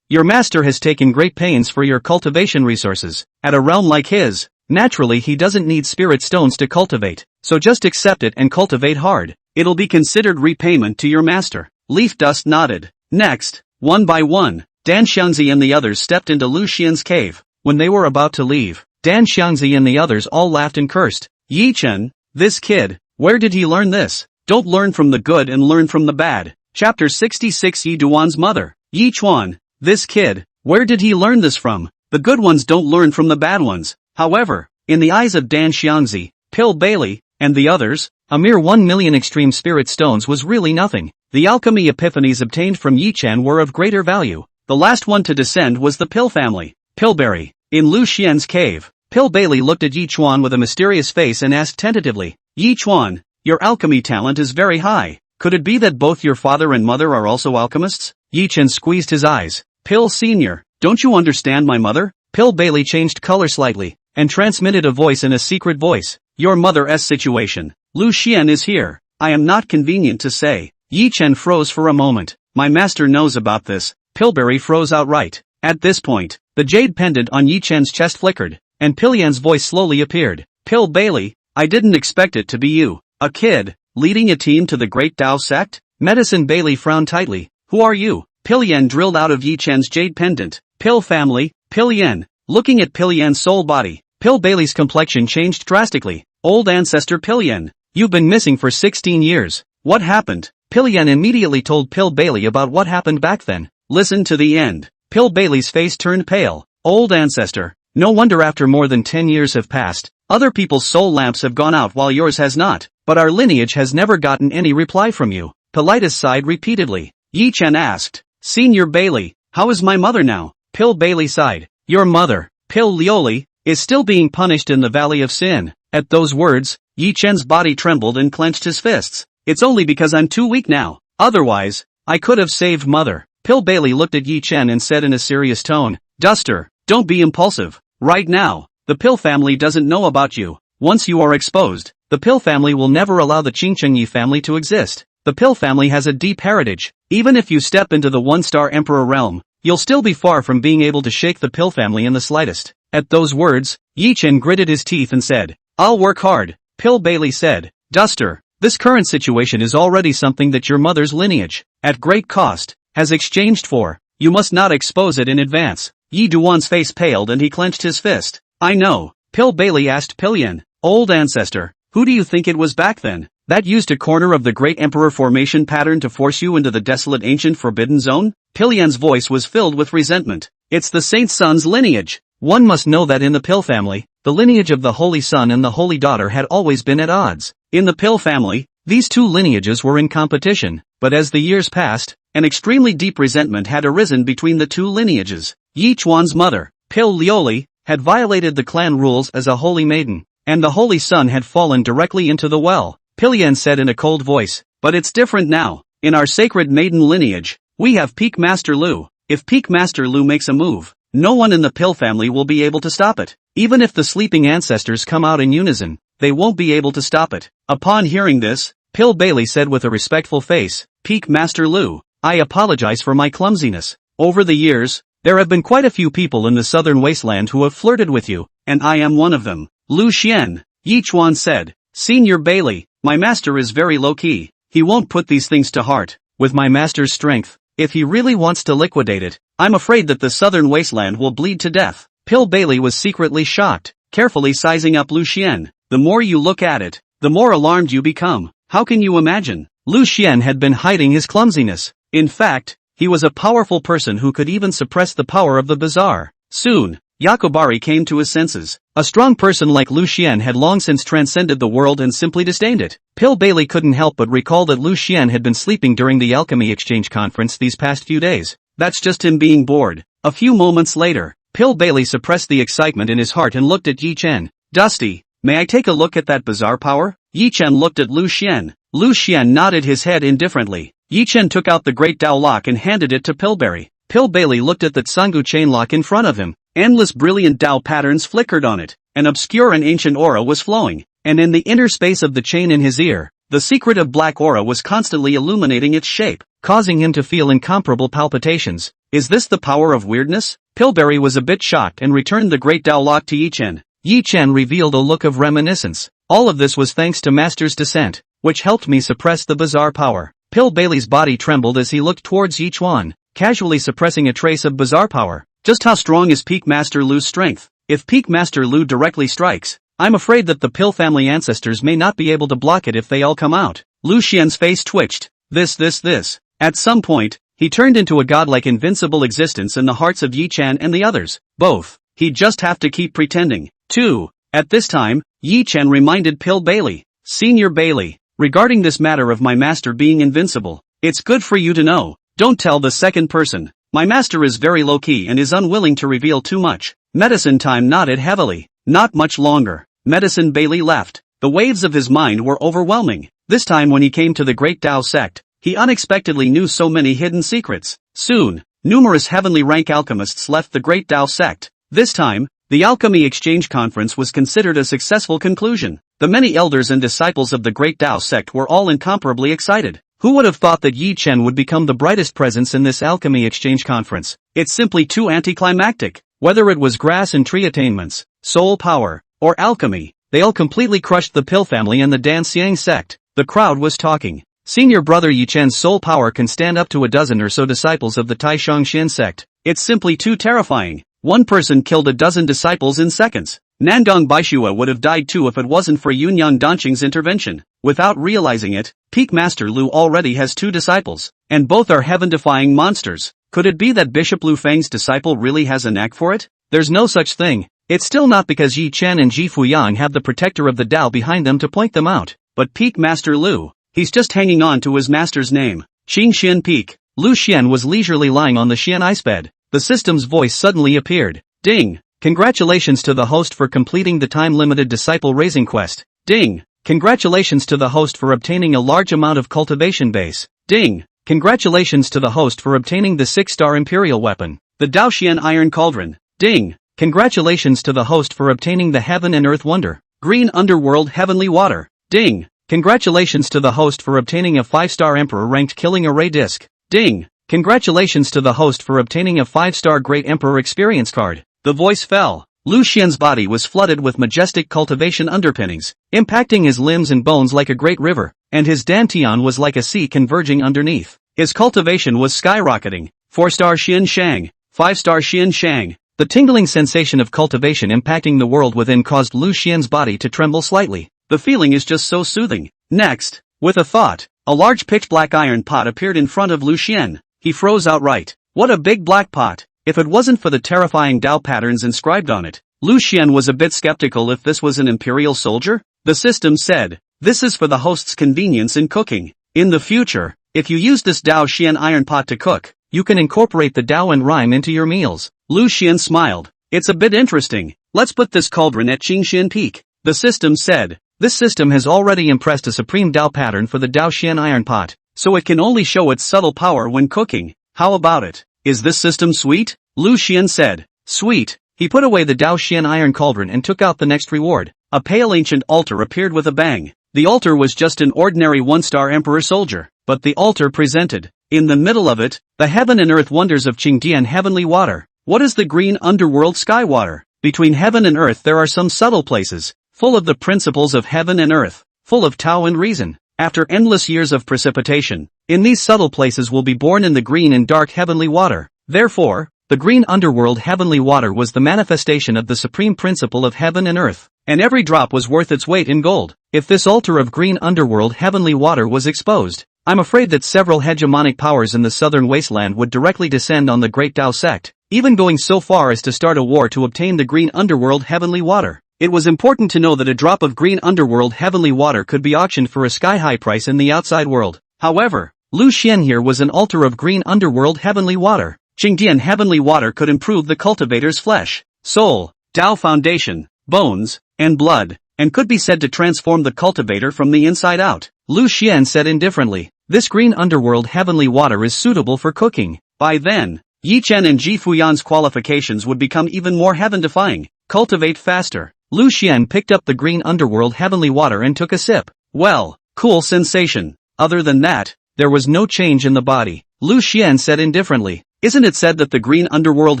Speaker 1: your master has taken great pains for your cultivation resources. At a realm like his, naturally he doesn't need spirit stones to cultivate, so just accept it and cultivate hard. It'll be considered repayment to your master. Leaf Dust nodded. Next, one by one, Dan Xiangzi and the others stepped into Lu Xian's cave. When they were about to leave, Dan Xiangzi and the others all laughed and cursed. Yi Chen, this kid, where did he learn this? Don't learn from the good and learn from the bad. Chapter 66 Yi Duan's mother. Yi Chuan, this kid, where did he learn this from? The good ones don't learn from the bad ones. However, in the eyes of Dan Xiangzi, Pill Bailey, and the others, a mere 1 million extreme spirit stones was really nothing. The alchemy epiphanies obtained from Yi Chen were of greater value. The last one to descend was the Pill family. Pillberry. In Lu Xian's cave, Pill Bailey looked at Yi Chuan with a mysterious face and asked tentatively, Yi Chuan, your alchemy talent is very high. Could it be that both your father and mother are also alchemists? Yi Chen squeezed his eyes. Pill Senior, don't you understand my mother? Pill Bailey changed color slightly, and transmitted a voice in a secret voice. Your mother's situation. Lu Xian is here. I am not convenient to say. Yi Chen froze for a moment. My master knows about this. Pillberry froze outright. At this point, the jade pendant on Yi Chen's chest flickered, and Pilian's voice slowly appeared. Pill Bailey, I didn't expect it to be you. A kid, leading a team to the Great Tao sect? Medicine Bailey frowned tightly. Who are you? Pilian drilled out of Yi Chen's jade pendant. Pill family, Pilian. Looking at Pilian's soul body, Pill Bailey's complexion changed drastically. Old ancestor Pilian, you've been missing for 16 years. What happened? Pilian immediately told Pill Bailey about what happened back then. Listen to the end. Pill Bailey's face turned pale. Old ancestor. No wonder after more than 10 years have passed, other people's soul lamps have gone out while yours has not. But our lineage has never gotten any reply from you. Politis sighed repeatedly. Yi Chen asked, Senior Bailey, how is my mother now? Pill Bailey sighed. Your mother, Pill Lioli, is still being punished in the Valley of Sin. At those words, Yi Chen's body trembled and clenched his fists. It's only because I'm too weak now. Otherwise, I could have saved mother. Pill Bailey looked at Yi Chen and said in a serious tone, Duster, don't be impulsive. Right now, the Pill family doesn't know about you. Once you are exposed, the Pill family will never allow the Qingchengyi family to exist. The Pill family has a deep heritage. Even if you step into the one-star emperor realm, you'll still be far from being able to shake the Pill family in the slightest. At those words, Yi Chen gritted his teeth and said, I'll work hard. Pill Bailey said, Duster, this current situation is already something that your mother's lineage, at great cost, has exchanged for. You must not expose it in advance. Yi Duan's face paled and he clenched his fist. I know. Pill Bailey asked Pilian, Old ancestor, who do you think it was back then, that used a corner of the Great Emperor formation pattern to force you into the desolate ancient forbidden zone? Pilian's voice was filled with resentment. It's the Saint Son's lineage. One must know that in the Pill family, the lineage of the Holy Son and the Holy Daughter had always been at odds. In the Pill family, these two lineages were in competition, but as the years passed, an extremely deep resentment had arisen between the two lineages. Yi Chuan's mother, Pill Lioli, had violated the clan rules as a holy maiden, and the Holy Son had fallen directly into the well. Pilian said in a cold voice, but it's different now. In our sacred maiden lineage, we have Peak Master Lu. If Peak Master Lu makes a move, no one in the Pill family will be able to stop it. Even if the sleeping ancestors come out in unison, they won't be able to stop it. Upon hearing this, Pill Bailey said with a respectful face, Peak Master Lu, I apologize for my clumsiness. Over the years, there have been quite a few people in the southern wasteland who have flirted with you, and I am one of them. Lu Xian, Yi Chuan said, Senior Bailey, my master is very low-key. He won't put these things to heart. With my master's strength, if he really wants to liquidate it, I'm afraid that the southern wasteland will bleed to death. Pill Bailey was secretly shocked, carefully sizing up Lu Xian. The more you look at it, the more alarmed you become. How can you imagine? Lu Xian had been hiding his clumsiness. In fact, he was a powerful person who could even suppress the power of the bazaar. Soon, Yakobari came to his senses. A strong person like Lu Xian had long since transcended the world and simply disdained it. Pill Bailey couldn't help but recall that Lu Xian had been sleeping during the alchemy exchange conference these past few days. That's just him being bored. A few moments later, Pill Bailey suppressed the excitement in his heart and looked at Yi Chen. Dusty, may I take a look at that bazaar power? Yi Chen looked at Lu Xian. Lu Xian nodded his head indifferently. Yi Chen took out the Great Dao Lock and handed it to Pillberry. Pillbailey looked at the Tsungu chain lock in front of him. Endless brilliant Dao patterns flickered on it. An obscure and ancient aura was flowing, and in the inner space of the chain in his ear, the secret of black aura was constantly illuminating its shape, causing him to feel incomparable palpitations. Is this the power of weirdness? Pillberry was a bit shocked and returned the Great Dao Lock to Yi Chen. Yi Chen revealed a look of reminiscence. All of this was thanks to Master's descent, which helped me suppress the bizarre power. Pillbailey's body trembled as he looked towards Yi Chuan, casually suppressing a trace of bizarre power. Just how strong is Peak Master Lu's strength? If Peak Master Lu directly strikes, I'm afraid that the Pill family ancestors may not be able to block it if they all come out. Lu Xian's face twitched. This. At some point, he turned into a godlike invincible existence in the hearts of Yi Chen and the others. Both. He'd just have to keep pretending. 2. At this time, Yi Chen reminded Pillbailey. Senior Bailey, regarding this matter of my master being invincible, it's good for you to know. Don't tell the second person. My master is very low-key and is unwilling to reveal too much. Medicine Time nodded heavily. Not much longer. Medicine Bailey left. The waves of his mind were overwhelming. This time when he came to the Great Tao sect, he unexpectedly knew so many hidden secrets. Soon, numerous heavenly rank alchemists left the Great Tao sect. This time, the Alchemy Exchange Conference was considered a successful conclusion. The many elders and disciples of the Great Tao sect were all incomparably excited. Who would have thought that Yi Chen would become the brightest presence in this Alchemy Exchange Conference? It's simply too anticlimactic. Whether it was grass and tree attainments, soul power, or alchemy, they all completely crushed the Pill family and the Dan Xiang sect. The crowd was talking. Senior brother Yi Chen's soul power can stand up to a dozen or so disciples of the Tai Xiangxian sect. It's simply too terrifying. One person killed a dozen disciples in seconds. Nangong Baishua would have died too if it wasn't for Yunyang Danqing's intervention. Without realizing it, Peak Master Lu already has 2 disciples, and both are heaven-defying monsters. Could it be that Bishop Lu Feng's disciple really has a knack for it? There's no such thing. It's still not because Yi Chen and Ji Fuyang have the protector of the Tao behind them to point them out, but Peak Master Lu, he's just hanging on to his master's name. Qingxian Peak. Lu Xian was leisurely lying on the Xian ice bed. The system's voice suddenly appeared. Ding! Congratulations to the host for completing the time-limited disciple raising quest. Ding! Congratulations to the host for obtaining a large amount of cultivation base. Ding! Congratulations to the host for obtaining the 6-star Imperial weapon, the Daoxian Iron Cauldron. Ding! Congratulations to the host for obtaining the Heaven and Earth Wonder, Green Underworld Heavenly Water. Ding! Congratulations to the host for obtaining a 5-star Emperor ranked Killing Array Disc. Ding! Congratulations to the host for obtaining a 5-star Great Emperor Experience card. The voice fell. Lu Xian's body was flooded with majestic cultivation underpinnings, impacting his limbs and bones like a great river, and his dantian was like a sea converging underneath. His cultivation was skyrocketing. 4-star Xian Shang, 5-star Xian Shang. The tingling sensation of cultivation impacting the world within caused Lu Xian's body to tremble slightly. The feeling is just so soothing. Next, with a thought, a large pitch-black iron pot appeared in front of Lu Xian. He froze outright. What a big black pot! If it wasn't for the terrifying Dao patterns inscribed on it, Lu Xian was a bit skeptical if this was an imperial soldier. The system said, this is for the host's convenience in cooking. In the future, if you use this Dao Xian iron pot to cook, you can incorporate the Dao and rhyme into your meals. Lu Xian smiled. It's a bit interesting. Let's put this cauldron at Qingxian Peak. The system said, this system has already impressed a supreme Dao pattern for the Dao Xian iron pot, so it can only show its subtle power when cooking. How about it? Is this system sweet? Lu Xian said. Sweet. He put away the Dao Xian iron cauldron and took out the next reward. A pale ancient altar appeared with a bang. The altar was just an ordinary 1-star emperor soldier, but the altar presented, in the middle of it, the heaven and earth wonders of Qingdian heavenly water. What is the green underworld sky water? Between heaven and earth there are some subtle places, full of the principles of heaven and earth, full of Tao and reason. After endless years of precipitation, in these subtle places will be born in the green and dark heavenly water. Therefore, the green underworld heavenly water was the manifestation of the supreme principle of heaven and earth, and every drop was worth its weight in gold. If this altar of green underworld heavenly water was exposed, I'm afraid that several hegemonic powers in the southern wasteland would directly descend on the Great Tao sect, even going so far as to start a war to obtain the green underworld heavenly water. It was important to know that a drop of green underworld heavenly water could be auctioned for a sky-high price in the outside world. However, Lu Xian here was an altar of green underworld heavenly water. Qingdian heavenly water could improve the cultivator's flesh, soul, Dao foundation, bones, and blood, and could be said to transform the cultivator from the inside out. Lu Xian said indifferently, This green underworld heavenly water is suitable for cooking. By then, Yi Chen and Ji Fuyan's qualifications would become even more heaven-defying. Cultivate faster. Lu Xian picked up the green underworld heavenly water and took a sip. Well, cool sensation. Other than that, there was no change in the body. Lu Xian said indifferently, "Isn't it said that the green underworld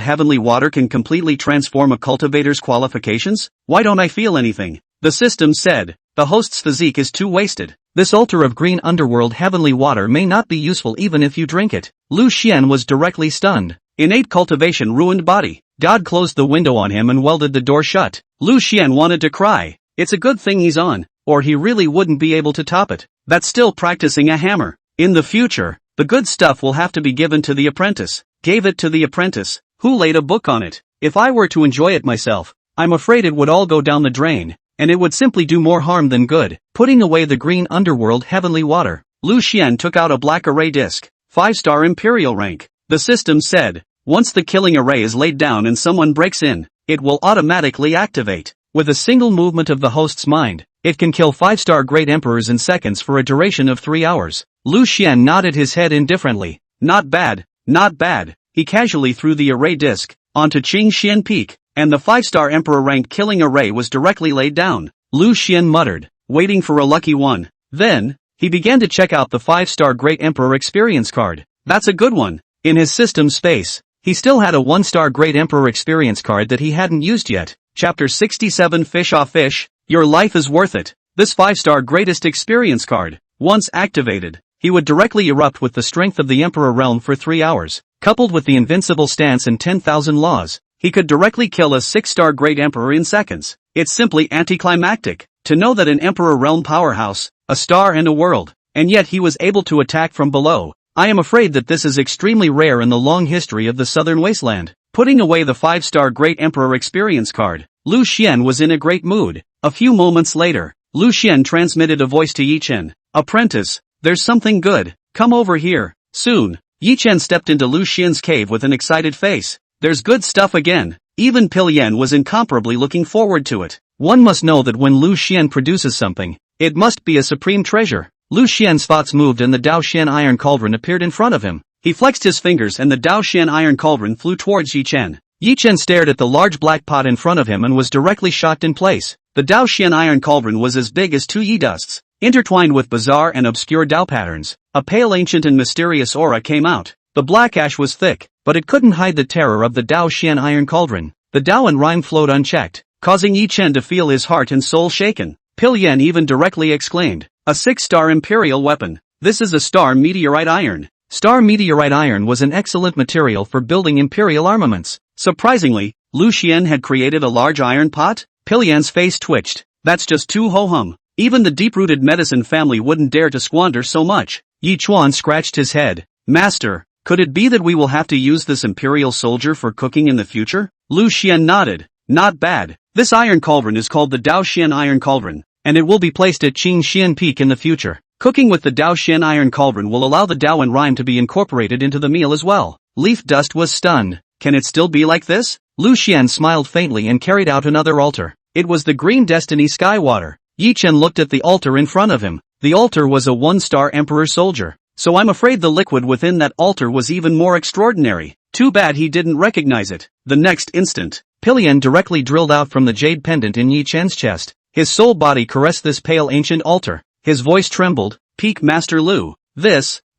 Speaker 1: heavenly water can completely transform a cultivator's qualifications? Why don't I feel anything?" The system said, "The host's physique is too wasted. This altar of green underworld heavenly water may not be useful even if you drink it." Lu Xian was directly stunned. Innate cultivation ruined body. God closed the window on him and welded the door shut. Lu Xian wanted to cry. It's a good thing he's on, or he really wouldn't be able to top it. That's still practicing a hammer. In the future, the good stuff will have to be given to the apprentice. Gave it to the apprentice, who laid a book on it. If I were to enjoy it myself, I'm afraid it would all go down the drain, and it would simply do more harm than good. Putting away the green underworld heavenly water, Lu Xian took out a black array disc. 5-star Imperial rank. The system said, once the killing array is laid down and someone breaks in, it will automatically activate. With a single movement of the host's mind, it can kill 5-star Great Emperors in seconds for a duration of 3 hours. Lu Xian nodded his head indifferently. Not bad, not bad. He casually threw the array disc onto Qingxian Peak, and the 5-star Emperor rank killing array was directly laid down. Lu Xian muttered, waiting for a lucky one. Then, he began to check out the 5-star Great Emperor experience card. That's a good one. In his system space, he still had a 1-star Great Emperor experience card that he hadn't used yet. Chapter 67 Fish Off Fish, your life is worth it. This 5-star greatest experience card, once activated, he would directly erupt with the strength of the Emperor realm for 3 hours. Coupled with the invincible stance and 10,000 laws, he could directly kill a 6-star Great Emperor in seconds. It's simply anticlimactic to know that an Emperor realm powerhouse, a star and a world, and yet he was able to attack from below. I am afraid that this is extremely rare in the long history of the Southern Wasteland. Putting away the 5-star Great Emperor experience card, Lu Xian was in a great mood. A few moments later, Lu Xian transmitted a voice to Yi Chen. Apprentice, there's something good. Come over here, soon. Yi Chen stepped into Lu Xian's cave with an excited face. There's good stuff again. Even Pilyan was incomparably looking forward to it. One must know that when Lu Xian produces something, it must be a supreme treasure. Lu Xian's thoughts moved and the Daoshan iron cauldron appeared in front of him. He flexed his fingers and the Daoshan iron cauldron flew towards Yi Chen. Yi Chen stared at the large black pot in front of him and was directly shocked in place. The Daoshan iron cauldron was as big as 2 Yi dusts, intertwined with bizarre and obscure Dao patterns. A pale ancient and mysterious aura came out. The black ash was thick, but it couldn't hide the terror of the Daoshan iron cauldron. The Dao and rhyme flowed unchecked, causing Yi Chen to feel his heart and soul shaken. Pilyan even directly exclaimed, a 6-star Imperial weapon. This is a star meteorite iron. Star meteorite iron was an excellent material for building Imperial armaments. Surprisingly, Lu Xian had created a large iron pot? Pilyan's face twitched. That's just too ho-hum. Even the deep-rooted medicine family wouldn't dare to squander so much. Yi Chuan scratched his head. Master, could it be that we will have to use this Imperial soldier for cooking in the future? Lu Xian nodded. Not bad. This iron cauldron is called the Daoshan iron cauldron, and it will be placed at Qingxian Peak in the future. Cooking with the Daoshan iron cauldron will allow the Dao and rhyme to be incorporated into the meal as well. Leaf Dust was stunned. Can it still be like this? Lu Xian smiled faintly and carried out another altar. It was the Green Destiny Sky Water. Yi Chen looked at the altar in front of him. The altar was a 1-star Emperor soldier, so I'm afraid the liquid within that altar was even more extraordinary. Too bad he didn't recognize it. The next instant, Pilyan directly drilled out from the jade pendant in Yi Chen's chest. His soul body caressed this pale ancient altar. His voice trembled. Peak Master Lu.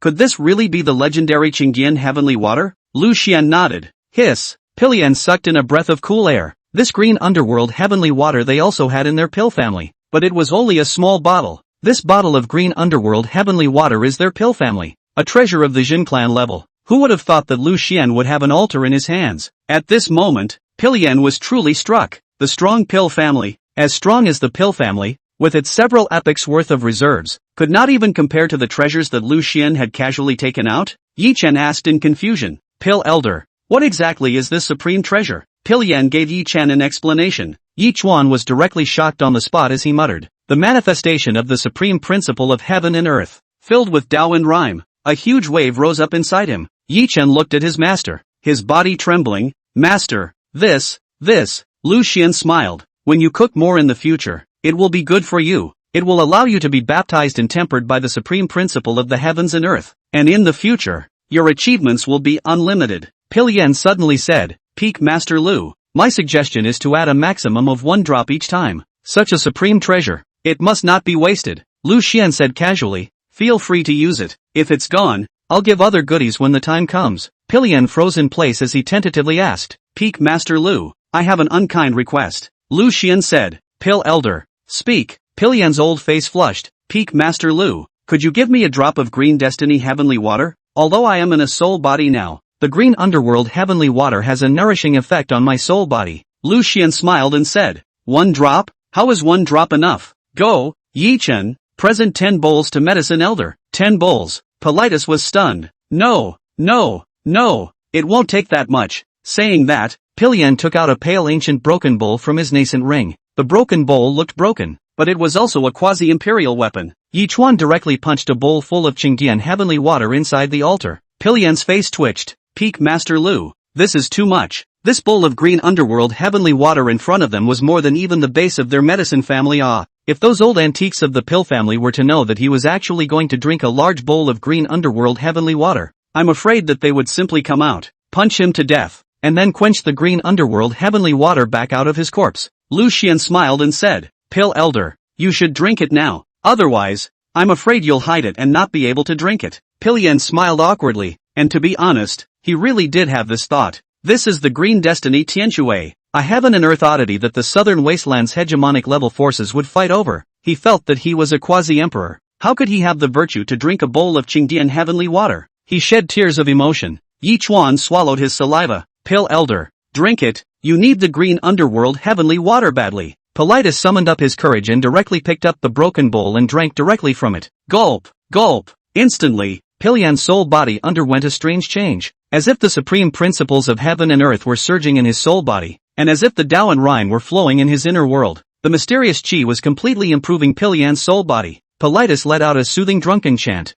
Speaker 1: Could this really be the legendary Qingdian heavenly water? Lu Xian nodded. Hiss. Pilyan sucked in a breath of cool air. This green underworld heavenly water they also had in their pill family, but it was only a small bottle. This bottle of green underworld heavenly water is their pill family, a treasure of the Jin clan level. Who would have thought that Lu Xian would have an altar in his hands? At this moment, Pilyan was truly struck. The strong pill family, as strong as the pill family, with its several epochs worth of reserves, could not even compare to the treasures that Lu Xian had casually taken out? Yi Chen asked in confusion. Pill Elder, what exactly is this supreme treasure? Pilyan gave Yi Chen an explanation. Yi Chuan was directly shocked on the spot as he muttered. The manifestation of the supreme principle of heaven and earth. Filled with Dao and rhyme, a huge wave rose up inside him. Yi Chen looked at his master, his body trembling. Master, this. Lu Xian smiled. When you cook more in the future, it will be good for you. It will allow you to be baptized and tempered by the supreme principle of the heavens and earth. And in the future, your achievements will be unlimited. Pillian suddenly said, Peak Master Lu, my suggestion is to add a maximum of 1 drop each time. Such a supreme treasure. It must not be wasted. Lu Xian said casually, feel free to use it. If it's gone, I'll give other goodies when the time comes. Pillian froze in place as he tentatively asked, Peak Master Lu, I have an unkind request. Lu Xian said, Pill Elder, speak. Pillian's old face flushed. Peak Master Lu, could you give me a drop of green destiny heavenly water? Although I am in a soul body now, the green underworld heavenly water has a nourishing effect on my soul body. Lu Xian smiled and said, 1 drop? How is 1 drop enough? Go, Yi Chen, present 10 bowls to Medicine Elder. 10 bowls. Politis was stunned. No, it won't take that much. Saying that, Pillian took out a pale ancient broken bowl from his nascent ring. The broken bowl looked broken, but it was also a quasi-imperial weapon. Yi Chuan directly punched a bowl full of Qingdian heavenly water inside the altar. Pillian's face twitched. Peak Master Lu, this is too much. This bowl of green underworld heavenly water in front of them was more than even the base of their medicine family. If those old antiques of the Pill family were to know that he was actually going to drink a large bowl of green underworld heavenly water, I'm afraid that they would simply come out, punch him to death, and then quench the green underworld heavenly water back out of his corpse. Lu Xian smiled and said, Pill Elder, you should drink it now, otherwise, I'm afraid you'll hide it and not be able to drink it. Pillian smiled awkwardly, and to be honest, he really did have this thought. This is the Green Destiny Tianshui, a heaven and earth oddity that the southern wasteland's hegemonic level forces would fight over. He felt that he was a quasi-emperor. How could he have the virtue to drink a bowl of Qingdian heavenly water? He shed tears of emotion. Yi Chuan swallowed his saliva. Pill Elder, drink it, you need the green underworld heavenly water badly. Politis summoned up his courage and directly picked up the broken bowl and drank directly from it. Gulp, gulp. Instantly, Pillian's soul body underwent a strange change, as if the supreme principles of heaven and earth were surging in his soul body, and as if the Tao and Rhine were flowing in his inner world. The mysterious qi was completely improving Pillian's soul body. Politis let out a soothing drunken chant.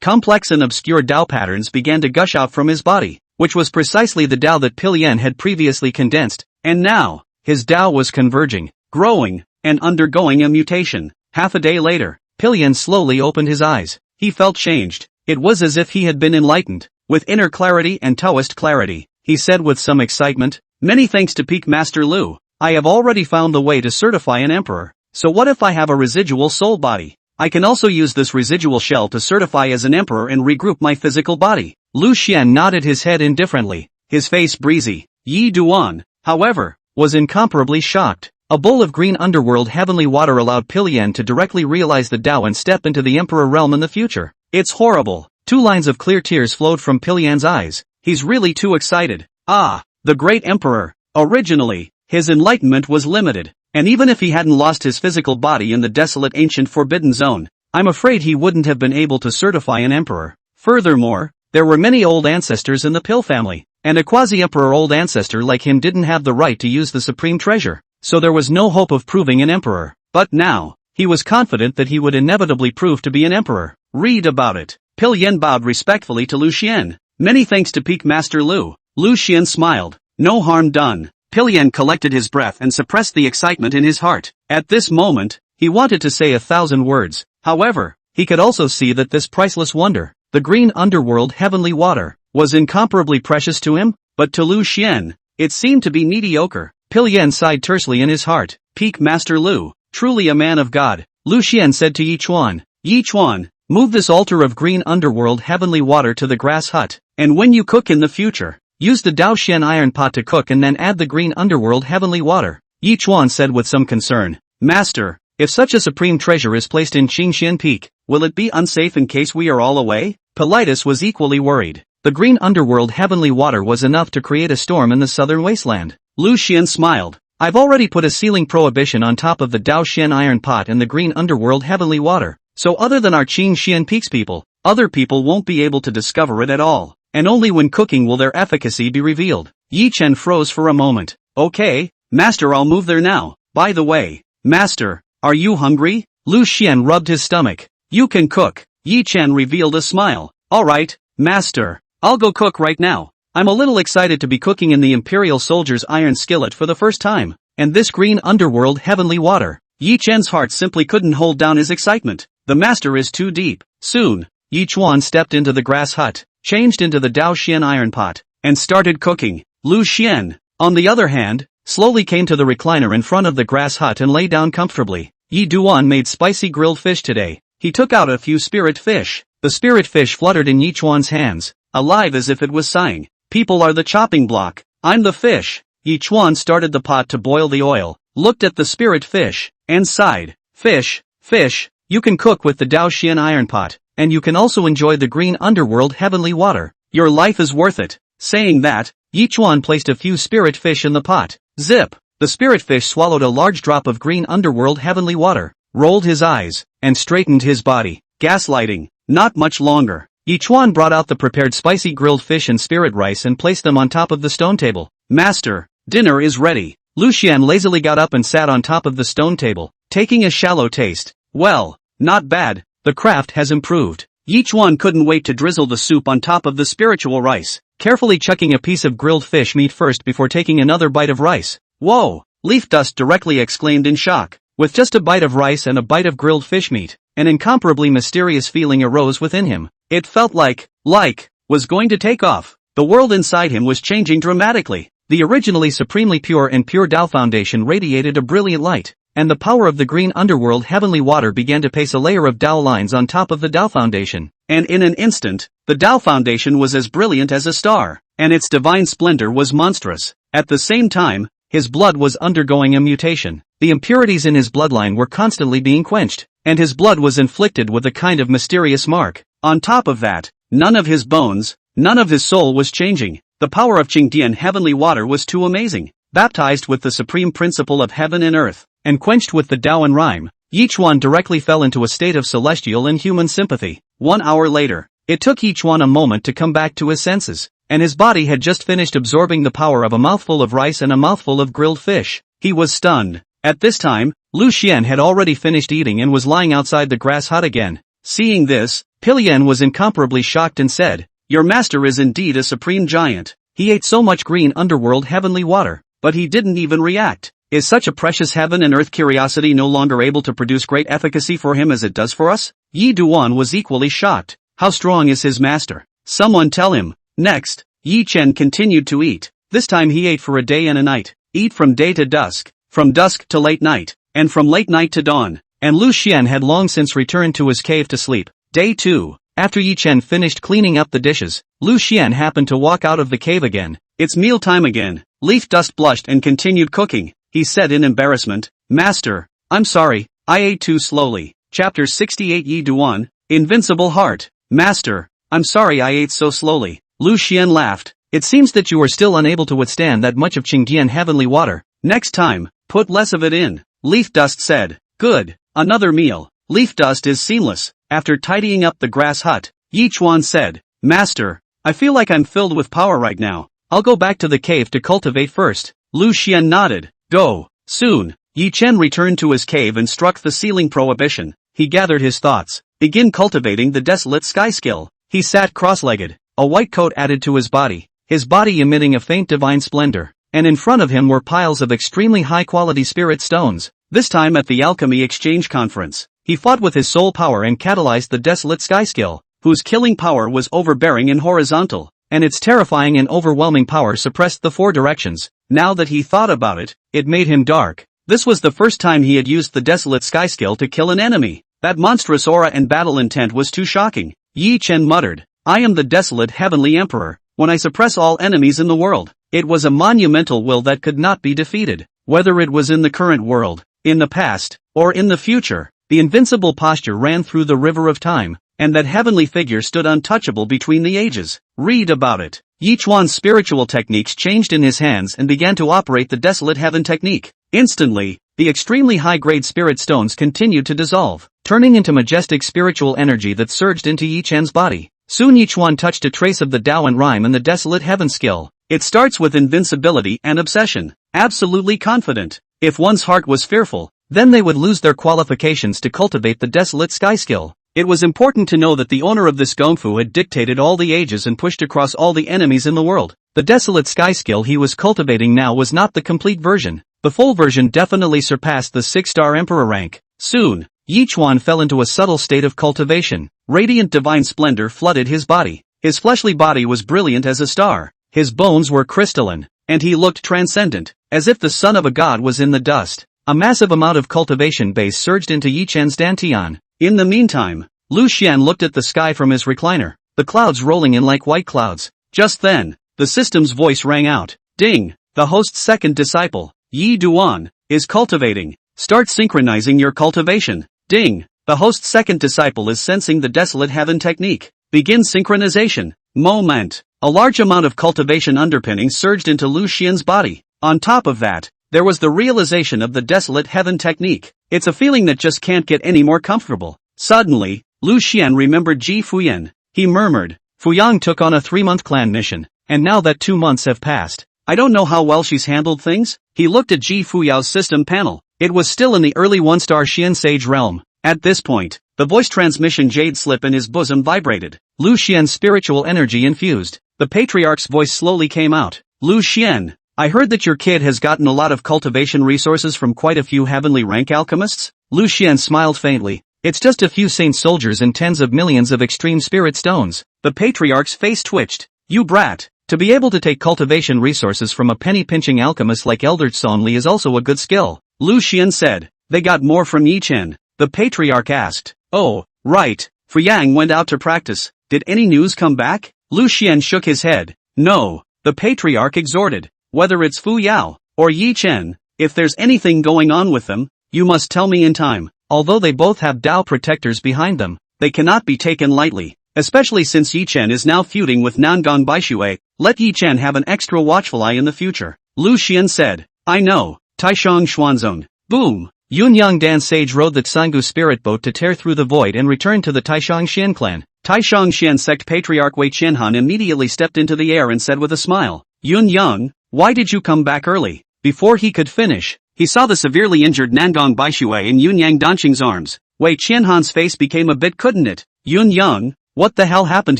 Speaker 1: Complex and obscure Tao patterns began to gush out from his body, which was precisely the Tao that Pillian had previously condensed, and now, his Tao was converging, growing, and undergoing a mutation. Half a day later, Pillian slowly opened his eyes. He felt changed. It was as if he had been enlightened. With inner clarity and Taoist clarity, he said with some excitement, Many thanks to Peak Master Lu, I have already found the way to certify an emperor. So what if I have a residual soul body? I can also use this residual shell to certify as an emperor and regroup my physical body. Lu Xian nodded his head indifferently, his face breezy. Yi Duan, however, was incomparably shocked. A bowl of green underworld heavenly water allowed Pillian to directly realize the Tao and step into the emperor realm in the future. It's horrible. 2 lines of clear tears flowed from Pillian's eyes. He's really too excited. The great emperor. Originally, his enlightenment was limited, and even if he hadn't lost his physical body in the desolate ancient forbidden zone, I'm afraid he wouldn't have been able to certify an emperor. Furthermore, there were many old ancestors in the Pill family, and a quasi-emperor old ancestor like him didn't have the right to use the supreme treasure, so there was no hope of proving an emperor. But now, he was confident that he would inevitably prove to be an emperor. Read about it. Pillian bowed respectfully to Lu Xian. Many thanks to Peak Master Lu. Lu Xian smiled. No harm done. Pillian collected his breath and suppressed the excitement in his heart. At this moment, he wanted to say 1,000 words. However, he could also see that this priceless wonder, the green underworld heavenly water, was incomparably precious to him, but to Lu Xian, it seemed to be mediocre. Pillian sighed tersely in his heart. Peak Master Lu, truly a man of God. Lu Xian said to Yi Chuan, Yi Chuan, move this altar of green underworld heavenly water to the grass hut, and when you cook in the future, use the Daoxian iron pot to cook and then add the green underworld heavenly water. Yi Chuan said with some concern, Master, if such a supreme treasure is placed in Qingxian Peak, will it be unsafe in case we are all away? Politis was equally worried. The green underworld heavenly water was enough to create a storm in the southern wasteland. Lu Xian smiled. I've already put a sealing prohibition on top of the Daoxian iron pot and the green underworld heavenly water, so other than our Qingxian Peaks people, other people won't be able to discover it at all, and only when cooking will their efficacy be revealed. Yi Chen froze for a moment. Okay, Master, I'll move there now. By the way, Master, are you hungry? Lu Xian rubbed his stomach. You can cook. Yi Chen revealed a smile. Alright, Master, I'll go cook right now. I'm a little excited to be cooking in the Imperial Soldier's iron skillet for the first time, and this green underworld heavenly water. Yi Chen's heart simply couldn't hold down his excitement. The master is too deep. Soon, Yi Chuan stepped into the grass hut, changed into the Dao Xian iron pot, and started cooking. Lu Xian, on the other hand, slowly came to the recliner in front of the grass hut and lay down comfortably. Yi Duan made spicy grilled fish today. He took out a few spirit fish. The spirit fish fluttered in Yi Chuan's hands, alive as if it was sighing. People are the chopping block. I'm the fish. Yi Chuan started the pot to boil the oil, looked at the spirit fish, and sighed. Fish, fish, you can cook with the Dao Xian iron pot, and you can also enjoy the green underworld heavenly water. Your life is worth it. Saying that, Yi Chuan placed a few spirit fish in the pot. Zip! The spirit fish swallowed a large drop of green underworld heavenly water, rolled his eyes, and straightened his body. Gaslighting. Not much longer. Yi Chuan brought out the prepared spicy grilled fish and spirit rice and placed them on top of the stone table. Master, dinner is ready. Lu Xian lazily got up and sat on top of the stone table, taking a shallow taste. Well, not bad. The craft has improved. Yi Chuan couldn't wait to drizzle the soup on top of the spiritual rice, carefully chucking a piece of grilled fish meat first before taking another bite of rice. Whoa! Leaf Dust directly exclaimed in shock. With just a bite of rice and a bite of grilled fish meat, an incomparably mysterious feeling arose within him. It felt like, was going to take off. The world inside him was changing dramatically. The originally supremely pure and pure Tao Foundation radiated a brilliant light, and the power of the green underworld heavenly water began to paste a layer of Tao lines on top of the Tao Foundation. And in an instant, the Tao Foundation was as brilliant as a star, and its divine splendor was monstrous. At the same time, his blood was undergoing a mutation. The impurities in his bloodline were constantly being quenched, and his blood was inflicted with a kind of mysterious mark. On top of that, none of his bones, none of his soul was changing. The power of Qingdian heavenly water was too amazing. Baptized with the supreme principle of heaven and earth, and quenched with the Tao and rhyme, Yi Chuan directly fell into a state of celestial and human sympathy. 1 hour later, it took Yi Chuan a moment to come back to his senses, and his body had just finished absorbing the power of a mouthful of rice and a mouthful of grilled fish. He was stunned. At this time, Lu Xian had already finished eating and was lying outside the grass hut again. Seeing this, Pilian was incomparably shocked and said, "Your master is indeed a supreme giant. He ate so much green underworld heavenly water, but he didn't even react. Is such a precious heaven and earth curiosity no longer able to produce great efficacy for him as it does for us?" Yi Duan was equally shocked. How strong is his master? Someone tell him. Next, Yi Chen continued to eat. This time he ate for a day and a night. Eat from day to dusk, from dusk to late night, and from late night to dawn. And Lu Xian had long since returned to his cave to sleep. Day 2. After Yi Chen finished cleaning up the dishes, Lu Xian happened to walk out of the cave again. It's meal time again. Leaf Dust blushed and continued cooking. He said in embarrassment, "Master, I'm sorry, I ate too slowly." Chapter 68 Yi Duan, Invincible Heart. Master, I'm sorry I ate so slowly. Lu Xian laughed. It seems that you are still unable to withstand that much of Qingdian heavenly water. Next time, put less of it in. Leaf Dust said. Good. Another meal. Leaf Dust is seamless. After tidying up the grass hut, Yi Chuan said, "Master, I feel like I'm filled with power right now. I'll go back to the cave to cultivate first." Lu Xian nodded. Go. Soon, Yi Chen returned to his cave and struck the ceiling prohibition. He gathered his thoughts. Begin cultivating the desolate sky skill. He sat cross-legged, a white coat added to his body emitting a faint divine splendor, and in front of him were piles of extremely high-quality spirit stones. This time at the Alchemy Exchange Conference, he fought with his soul power and catalyzed the desolate sky skill, whose killing power was overbearing and horizontal, and its terrifying and overwhelming power suppressed the four directions. Now that he thought about it, it made him dark. This was the first time he had used the desolate sky skill to kill an enemy. That monstrous aura and battle intent was too shocking. Yi Chen muttered, "I am the desolate heavenly emperor. When I suppress all enemies in the world." It was a monumental will that could not be defeated. Whether it was in the current world, in the past, or in the future, the invincible posture ran through the river of time, and that heavenly figure stood untouchable between the ages. Read about it. Yi Chuan's spiritual techniques changed in his hands and began to operate the desolate heaven technique. Instantly, the extremely high-grade spirit stones continued to dissolve, turning into majestic spiritual energy that surged into Yi Chen's body. Soon Yi Chuan touched a trace of the Tao and rhyme and the desolate heaven skill. It starts with invincibility and obsession. Absolutely confident. If one's heart was fearful, then they would lose their qualifications to cultivate the desolate sky skill. It was important to know that the owner of this gongfu had dictated all the ages and pushed across all the enemies in the world. The desolate sky skill he was cultivating now was not the complete version. The full version definitely surpassed the 6-star Emperor rank. Soon, Yi Chuan fell into a subtle state of cultivation. Radiant divine splendor flooded his body. His fleshly body was brilliant as a star. His bones were crystalline, and he looked transcendent, as if the son of a god was in the dust. A massive amount of cultivation base surged into Yi Chen's dantian. In the meantime, Lu Xian looked at the sky from his recliner, the clouds rolling in like white clouds. Just then, the system's voice rang out. Ding! The host's second disciple, Yi Duan, is cultivating. Start synchronizing your cultivation. Ding! The host's second disciple is sensing the desolate heaven technique. Begin synchronization. Moment. A large amount of cultivation underpinning surged into Lu Xian's body. On top of that, there was the realization of the desolate heaven technique. It's a feeling that just can't get any more comfortable. Suddenly, Lu Xian remembered Ji Fuyan. He murmured, Fuyang took on a 3-month clan mission, and now that 2 months have passed, I don't know how well she's handled things. He looked at Ji Fuyao's system panel. It was still in the early 1-star Xian Sage realm. At this point, the voice transmission jade slip in his bosom vibrated. Lu Xian's spiritual energy infused. The patriarch's voice slowly came out. Lu Xian, I heard that your kid has gotten a lot of cultivation resources from quite a few heavenly rank alchemists. Lu Xian smiled faintly. It's just a few saint soldiers and tens of millions of extreme spirit stones. The patriarch's face twitched. You brat. To be able to take cultivation resources from a penny-pinching alchemist like Elder Sonli is also a good skill. Lu Xian said. They got more from Yi Chen. The patriarch asked. Oh, right. Fuyang went out to practice. Did any news come back? Lu Xian shook his head. No. The patriarch exhorted. Whether it's Fu Yao or Yi Chen, if there's anything going on with them, you must tell me in time. Although they both have Dao protectors behind them, they cannot be taken lightly, especially since Yi Chen is now feuding with Nangong Baishui. Let Yi Chen have an extra watchful eye in the future. Lu Xian said. I know. Taishang Xuanzong. Boom. Yunyang Dan Sage rode the Tsangu spirit boat to tear through the void and return to the Taishang Xian clan. Taishang Xian sect patriarch Wei Qianhan immediately stepped into the air and said with a smile, Yunyang, why did you come back early? Before he could finish, he saw the severely injured Nangong Baishui in Yunyang Danqing's arms. Wei Qianhan's face became a bit couldn't it? Yunyang, what the hell happened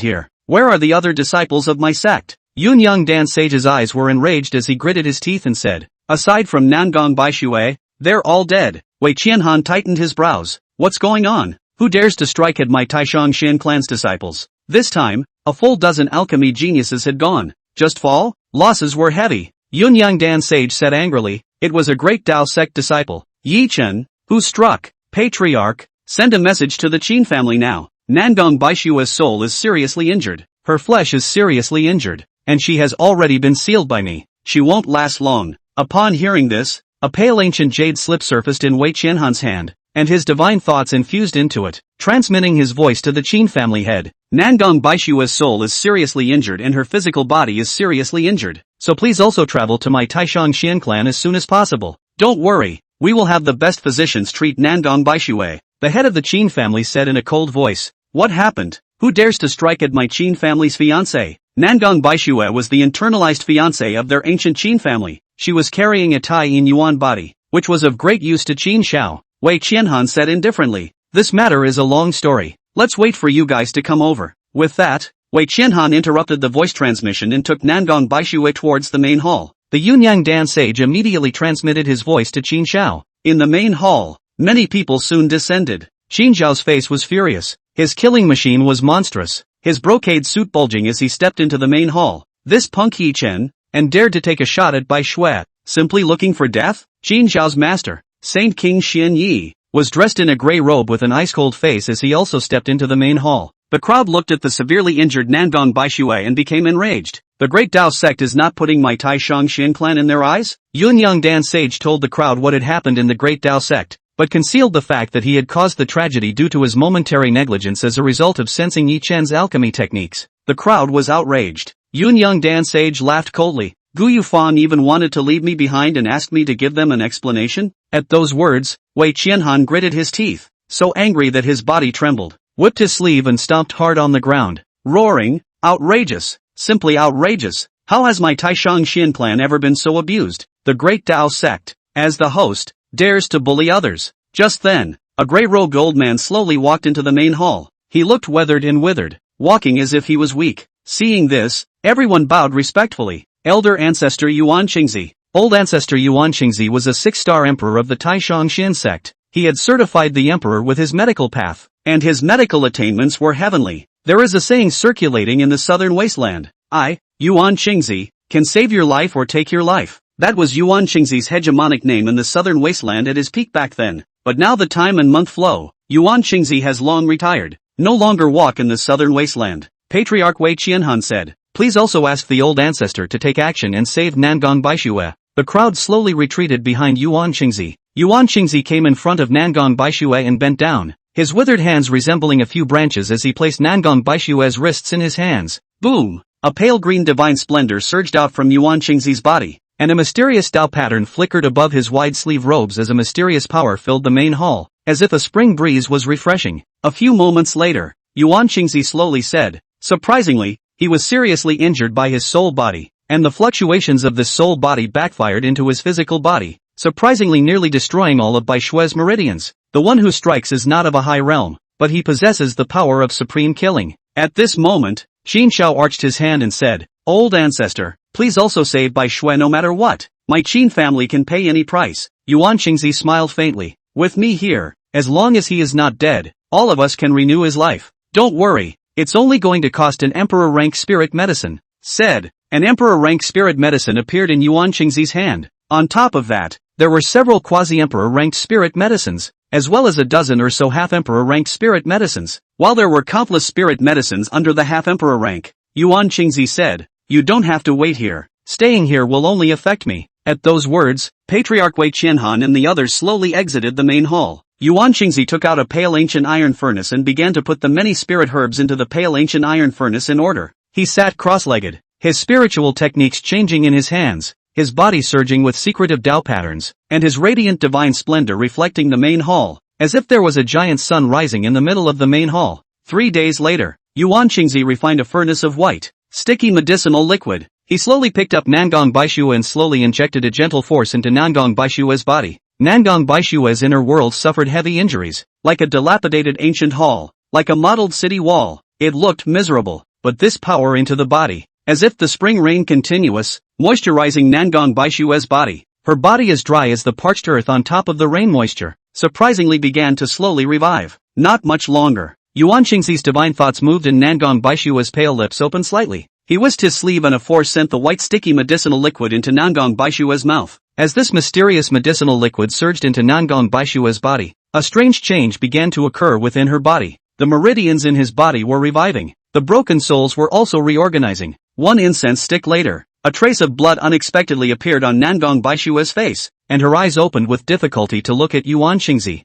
Speaker 1: here? Where are the other disciples of my sect? Yunyang Dan Sage's eyes were enraged as he gritted his teeth and said, aside from Nangong Baishui, they're all dead. Wei Qianhan tightened his brows. What's going on? Who dares to strike at my Taishang Xian clan's disciples? This time, a full dozen alchemy geniuses had gone. Just fall? Losses were heavy. Yunyang Dan Sage said angrily. It was a great Dao sect disciple, Yi Chen, who struck. Patriarch, send a message to the Qin family now. Nangong Baishua's soul is seriously injured. Her flesh is seriously injured, and she has already been sealed by me. She won't last long. Upon hearing this, a pale ancient jade slip surfaced in Wei Qianhan's hand, and his divine thoughts infused into it, transmitting his voice to the Qin family head. Nangong Baishua's soul is seriously injured and her physical body is seriously injured, so please also travel to my Taishang Xian clan as soon as possible. Don't worry, we will have the best physicians treat Nangong Baishue. The head of the Qin family said in a cold voice. What happened? Who dares to strike at my Qin family's fiancé? Nangong Baishue was the internalized fiancé of their ancient Qin family. She was carrying a Tai in Yuan body, which was of great use to Qin Shao. Wei Qianhan said indifferently. This matter is a long story. Let's wait for you guys to come over. With that, Wei Qianhan interrupted the voice transmission and took Nangong Baishue towards the main hall. The Yunyang Dan Sage immediately transmitted his voice to Qin Shao. In the main hall, many people soon descended. Qin Zhao's face was furious. His killing machine was monstrous, his brocade suit bulging as he stepped into the main hall. This punk Yi Chen, and dared to take a shot at Bai Shui, simply looking for death? Qin Zhao's master, Saint King Xian Yi, was dressed in a gray robe with an ice-cold face as he also stepped into the main hall. The crowd looked at the severely injured Nangong Baishui and became enraged. The great Dao sect is not putting my Taishang Xian clan in their eyes? Yunyang Dan Sage told the crowd what had happened in the great Dao sect, but concealed the fact that he had caused the tragedy due to his momentary negligence as a result of sensing Yi Chen's alchemy techniques. The crowd was outraged. Yunyang Dan Sage laughed coldly. Gu Yufan even wanted to leave me behind and asked me to give them an explanation? At those words, Wei Qianhan gritted his teeth, so angry that his body trembled, whipped his sleeve and stomped hard on the ground, roaring, outrageous, simply outrageous. How has my Taishang Xian clan ever been so abused? The great Dao sect, as the host, dares to bully others. Just then, a grey-robed old man slowly walked into the main hall. He looked weathered and withered, walking as if he was weak. Seeing this, everyone bowed respectfully. Elder Ancestor Yuan Qingzi, Old ancestor Yuan Qingzi was a 6-star emperor of the Taishang Xin sect. He had certified the emperor with his medical path, and his medical attainments were heavenly. There is a saying circulating in the southern wasteland: I, Yuan Qingzi, can save your life or take your life. That was Yuan Qingzi's hegemonic name in the southern wasteland at his peak back then. But now the time and month flow. Yuan Qingzi has long retired. No longer walk in the southern wasteland. Patriarch Wei Qianhan said, "Please also ask the old ancestor to take action and save Nangong Baixue." The crowd slowly retreated behind Yuan Qingzi. Yuan Qingzi came in front of Nangong Baixue and bent down, his withered hands resembling a few branches as he placed Nangong Baixue's wrists in his hands. Boom! A pale green divine splendor surged out from Yuan Qingzi's body, and a mysterious Dao pattern flickered above his wide-sleeve robes as a mysterious power filled the main hall, as if a spring breeze was refreshing. A few moments later, Yuan Qingzi slowly said, surprisingly, he was seriously injured by his soul body, and the fluctuations of this soul body backfired into his physical body, surprisingly nearly destroying all of Baixue's meridians. The one who strikes is not of a high realm, but he possesses the power of supreme killing. At this moment, Xin Shao arched his hand and said, "Old ancestor, please also save Baixue no matter what. My Qin family can pay any price." Yuan Qingzi smiled faintly. "With me here, as long as he is not dead, all of us can renew his life. Don't worry, it's only going to cost an emperor-rank spirit medicine." Said. An emperor-rank spirit medicine appeared in Yuan Qingzi's hand. On top of that, there were several quasi-emperor-ranked spirit medicines, as well as a dozen or so half-emperor-ranked spirit medicines. While there were countless spirit medicines under the half-emperor rank, Yuan Qingzi said, "You don't have to wait here. Staying here will only affect me." At those words, Patriarch Wei Qianhan and the others slowly exited the main hall. Yuan Qingzi took out a pale ancient iron furnace and began to put the many spirit herbs into the pale ancient iron furnace in order. He sat cross-legged, his spiritual techniques changing in his hands, his body surging with secretive Dao patterns, and his radiant divine splendor reflecting the main hall, as if there was a giant sun rising in the middle of the main hall. 3 days later, Yuan Qingzi refined a furnace of white, sticky medicinal liquid. He slowly picked up Nangong Baixue and slowly injected a gentle force into Nangong Baixue's body. Nangong Baixue's inner world suffered heavy injuries, like a dilapidated ancient hall, like a mottled city wall. It looked miserable, but this power into the body, as if the spring rain continuous, moisturizing Nangong Baixue's body. Her body as dry as the parched earth on top of the rain moisture, surprisingly began to slowly revive. Not much longer. Yuan Qingzi's divine thoughts moved and Nangong Baixue's pale lips opened slightly. He whisked his sleeve and a force sent the white sticky medicinal liquid into Nangong Baixue's mouth. As this mysterious medicinal liquid surged into Nangong Baixue's body, a strange change began to occur within her body. The meridians in his body were reviving. The broken souls were also reorganizing. One incense stick later, a trace of blood unexpectedly appeared on Nangong Baixue's face, and her eyes opened with difficulty to look at Yuan Qingzi.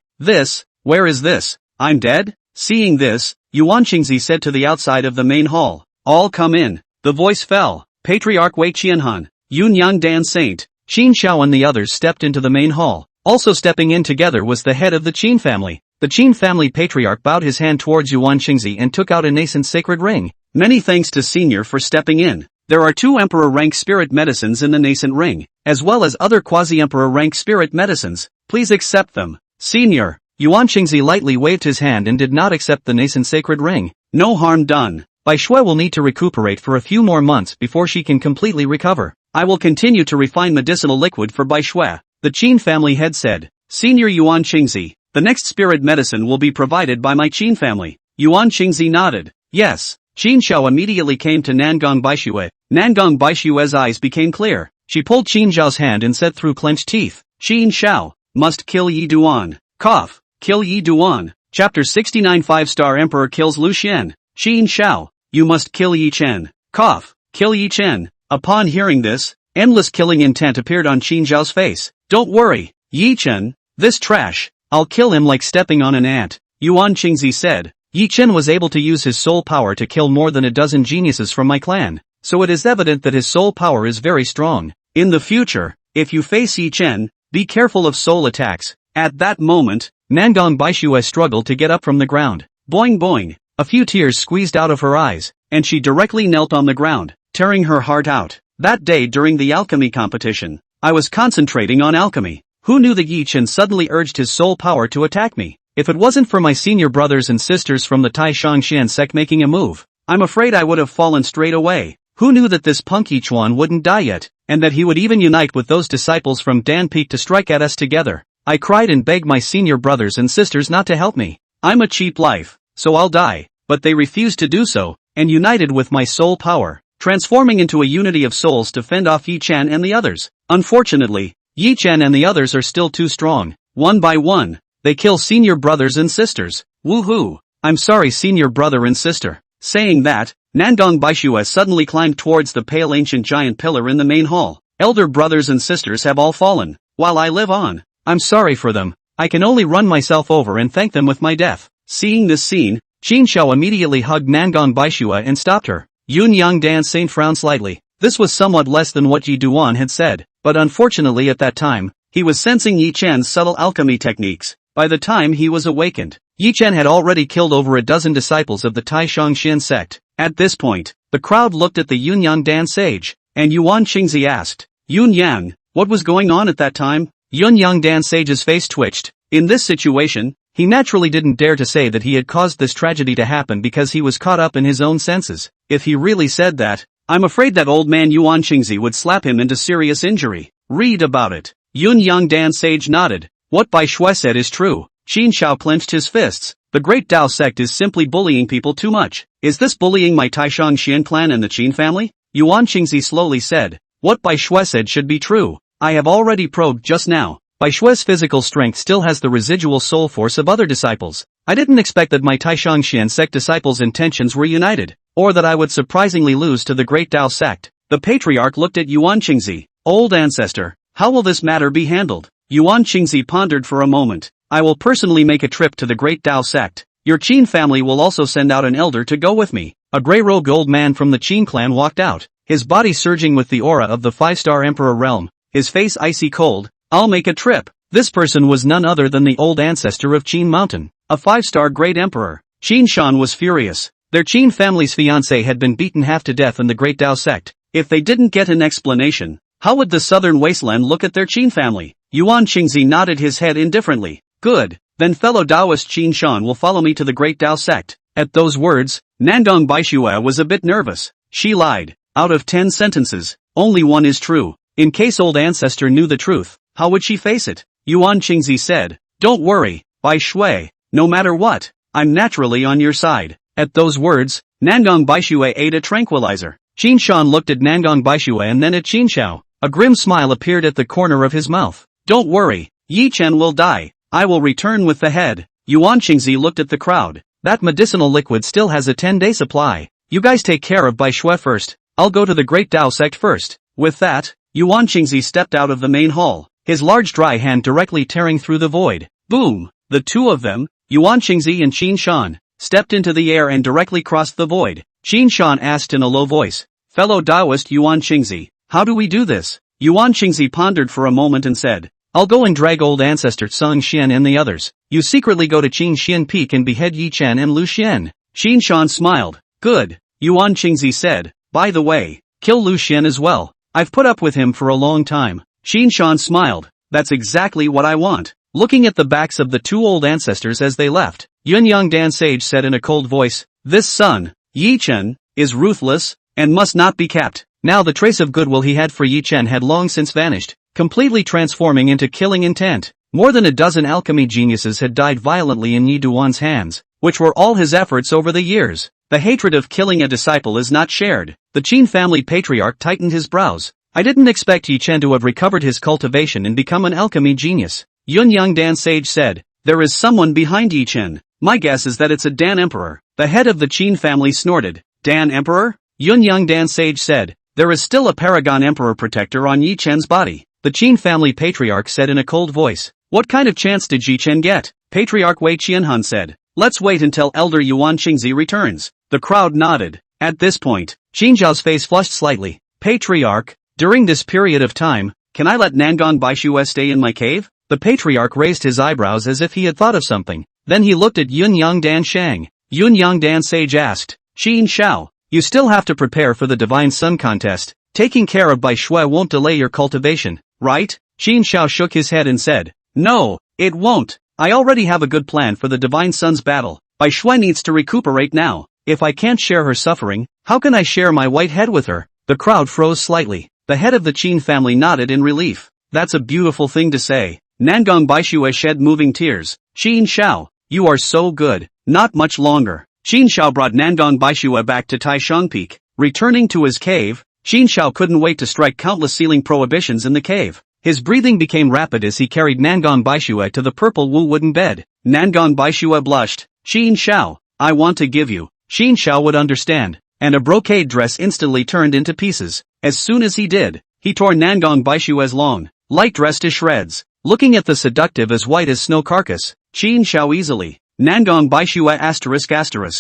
Speaker 1: Where is this? I'm dead? Seeing this, Yuan Qingzi said to the outside of the main hall, "All come in." The voice fell. Patriarch Wei Qianhan, Yun Yang Dan Saint, Xin Shao and the others stepped into the main hall. Also stepping in together was the head of the Qin family. The Qin family patriarch bowed his hand towards Yuan Qingzi and took out a nascent sacred ring. "Many thanks to Senior for stepping in. There are 2 emperor-rank spirit medicines in the nascent ring, as well as other quasi-emperor-rank spirit medicines. Please accept them." "Senior." Yuan Qingzi lightly waved his hand and did not accept the nascent sacred ring. "No harm done. Baixue will need to recuperate for a few more months before she can completely recover. I will continue to refine medicinal liquid for Baixue," the Qin family head said. "Senior Yuan Qingzi, the next spirit medicine will be provided by my Qin family." Yuan Qingzi nodded. "Yes." Xin Shao immediately came to Nangong Baixue. Nangong Baixue's eyes became clear. She pulled Xin Zhao's hand and said through clenched teeth, "Xin Shao, must kill Yi Duan." Cough. Kill Yi Duan. Chapter 69 5-star Emperor kills Lu Xian. Xin Shao, you must kill Yi Chen. Cough. Kill Yi Chen. Upon hearing this, endless killing intent appeared on Xin Zhao's face. "Don't worry, Yi Chen, this trash, I'll kill him like stepping on an ant," Yuan Qingzi said. Yi Chen was able to use his soul power to kill more than a dozen geniuses from my clan, so it is evident that his soul power is very strong. In the future, if you face Yi Chen, be careful of soul attacks. At that moment, Nangong Baixue struggled to get up from the ground. Boing boing, a few tears squeezed out of her eyes, and she directly knelt on the ground, tearing her heart out. That day during the alchemy competition, I was concentrating on alchemy. Who knew that Yi Chen suddenly urged his soul power to attack me? If it wasn't for my senior brothers and sisters from the Taishang Xian sect making a move, I'm afraid I would have fallen straight away. Who knew that this punk Yichuan wouldn't die yet? and that he would even unite with those disciples from Dan Peak to strike at us together. I cried and begged my senior brothers and sisters not to help me. I'm a cheap life, so I'll die, but they refused to do so, and united with my soul power, transforming into a unity of souls to fend off Yi-chan and the others. Unfortunately, Yi-chan and the others are still too strong. One by one, they kill senior brothers and sisters. Woohoo! I'm sorry senior brother and sister. Saying that, Nandong Baishue suddenly climbed towards the pale ancient giant pillar in the main hall. Elder brothers and sisters have all fallen, while I live on. I'm sorry for them. I can only run myself over and thank them with my death. Seeing this scene, Qin Xiao immediately hugged Nandong Baishue and stopped her. Yun Yang Dan Saint frowned slightly. This was somewhat less than what Yi Duan had said, but unfortunately at that time, he was sensing Yi Chan's subtle alchemy techniques. By the time he was awakened, Yi Chen had already killed over a dozen disciples of the Taishang Xian sect. At this point, the crowd looked at the Yun Yang Dan sage, and Yuan Qingzi asked, Yun Yang, what was going on at that time? Yun Yang Dan sage's face twitched. In this situation, he naturally didn't dare to say that he had caused this tragedy to happen because he was caught up in his own senses. If he really said that, I'm afraid that old man Yuan Qingzi would slap him into serious injury. Read about it. Yun Yang Dan sage nodded. What Bai Shui said is true. Qin Xiao clenched his fists. The Great Tao sect is simply bullying people too much. Is this bullying my Taishang Xian clan and the Qin family? Yuan Qingzi slowly said. What Bai Shui said should be true. I have already probed just now. Bai Shui's physical strength still has the residual soul force of other disciples. I didn't expect that my Taishang Xian sect disciples' intentions were united, or that I would surprisingly lose to the Great Tao sect. The patriarch looked at Yuan Qingzi. Old ancestor, how will this matter be handled? Yuan Qingzi pondered for a moment. I will personally make a trip to the Great Tao sect. Your Qin family will also send out an elder to go with me. A grey-robed old man from the Qin clan walked out, his body surging with the aura of the five-star emperor realm, his face icy cold. I'll make a trip. This person was none other than the old ancestor of Qin Mountain, a five-star great emperor. Qin Shan was furious. Their Qin family's fiancé had been beaten half to death in the Great Tao sect. If they didn't get an explanation, how would the southern wasteland look at their Qin family? Yuan Qingzi nodded his head indifferently. Good, then fellow Taoist Qin Shan will follow me to the Great Tao sect. At those words, Nandong Baishue was a bit nervous. She lied. Out of 10 sentences, only one is true. In case old ancestor knew the truth, how would she face it? Yuan Qingzi said. Don't worry, Bai Shui. No matter what, I'm naturally on your side. At those words, Nandong Baishue ate a tranquilizer. Qin Shan looked at Nandong Baishue and then at Qin Xiao. A grim smile appeared at the corner of his mouth. Don't worry, Yi Chen will die. I will return with the head. Yuan Qingzi looked at the crowd. That medicinal liquid still has a 10-day supply. You guys take care of Bai Shui first. I'll go to the Great Tao sect first. With that, Yuan Qingzi stepped out of the main hall, his large dry hand directly tearing through the void. Boom! The two of them, Yuan Qingzi and Qin Shan, stepped into the air and directly crossed the void. Qin Shan asked in a low voice, Fellow Taoist Yuan Qingzi, how do we do this? Yuan Qingzi pondered for a moment and said, I'll go and drag old ancestor Song Xian and the others. You secretly go to Qin Xian Peak and behead Yi Chen and Lu Xian. Qin Shan smiled. Good, Yuan Qingzi said. By the way, kill Lu Xian as well. I've put up with him for a long time. Qin Shan smiled. That's exactly what I want. Looking at the backs of the two old ancestors as they left, Yun Yang Dan Sage said in a cold voice, This son, Yi Chen, is ruthless, and must not be capped. Now the trace of goodwill he had for Yi Chen had long since vanished, completely transforming into killing intent. More than a dozen alchemy geniuses had died violently in Yi Duan's hands, which were all his efforts over the years. The hatred of killing a disciple is not shared. The Qin family patriarch tightened his brows. I didn't expect Yi Chen to have recovered his cultivation and become an alchemy genius. Yun Yang Dan Sage said, There is someone behind Yi Chen. My guess is that it's a Dan Emperor. The head of the Qin family snorted. Dan Emperor? Yun Yang Dan Sage said, There is still a Paragon Emperor protector on Yi Chen's body. The Qin family patriarch said in a cold voice. What kind of chance did Yi Chen get? Patriarch Wei Qianhun said. Let's wait until Elder Yuan Qingzi returns. The crowd nodded. At this point, Qin Zhao's face flushed slightly. Patriarch, during this period of time, can I let Nandong Baishue stay in my cave? The patriarch raised his eyebrows as if he had thought of something. Then he looked at Yun Yang Dan Shang. Yun Yang Dan Sage asked, Qin Xiao, you still have to prepare for the Divine Sun contest. Taking care of Bai Shui won't delay your cultivation, right? Qin Xiao shook his head and said, No, it won't. I already have a good plan for the Divine Sun's battle. Bai Shui needs to recuperate now. If I can't share her suffering, how can I share my white head with her? The crowd froze slightly. The head of the Qin family nodded in relief. That's a beautiful thing to say. Nangong Baishue shed moving tears. Qin Shao, you are so good. Not much longer. Qin Shao brought Nangong Baishue back to Taishang Peak. Returning to his cave, Qin Shao couldn't wait to strike countless sealing prohibitions in the cave. His breathing became rapid as he carried Nangong Baishue to the purple wool wooden bed. Nangong Baishue blushed. Qin Shao, I want to give you. Qin Shao would understand. And a brocade dress instantly turned into pieces. As soon as he did, he tore Nangong Baishue's long, light dress to shreds. Looking at the seductive as white as snow carcass, Qin Shao easily. Nangong Baishue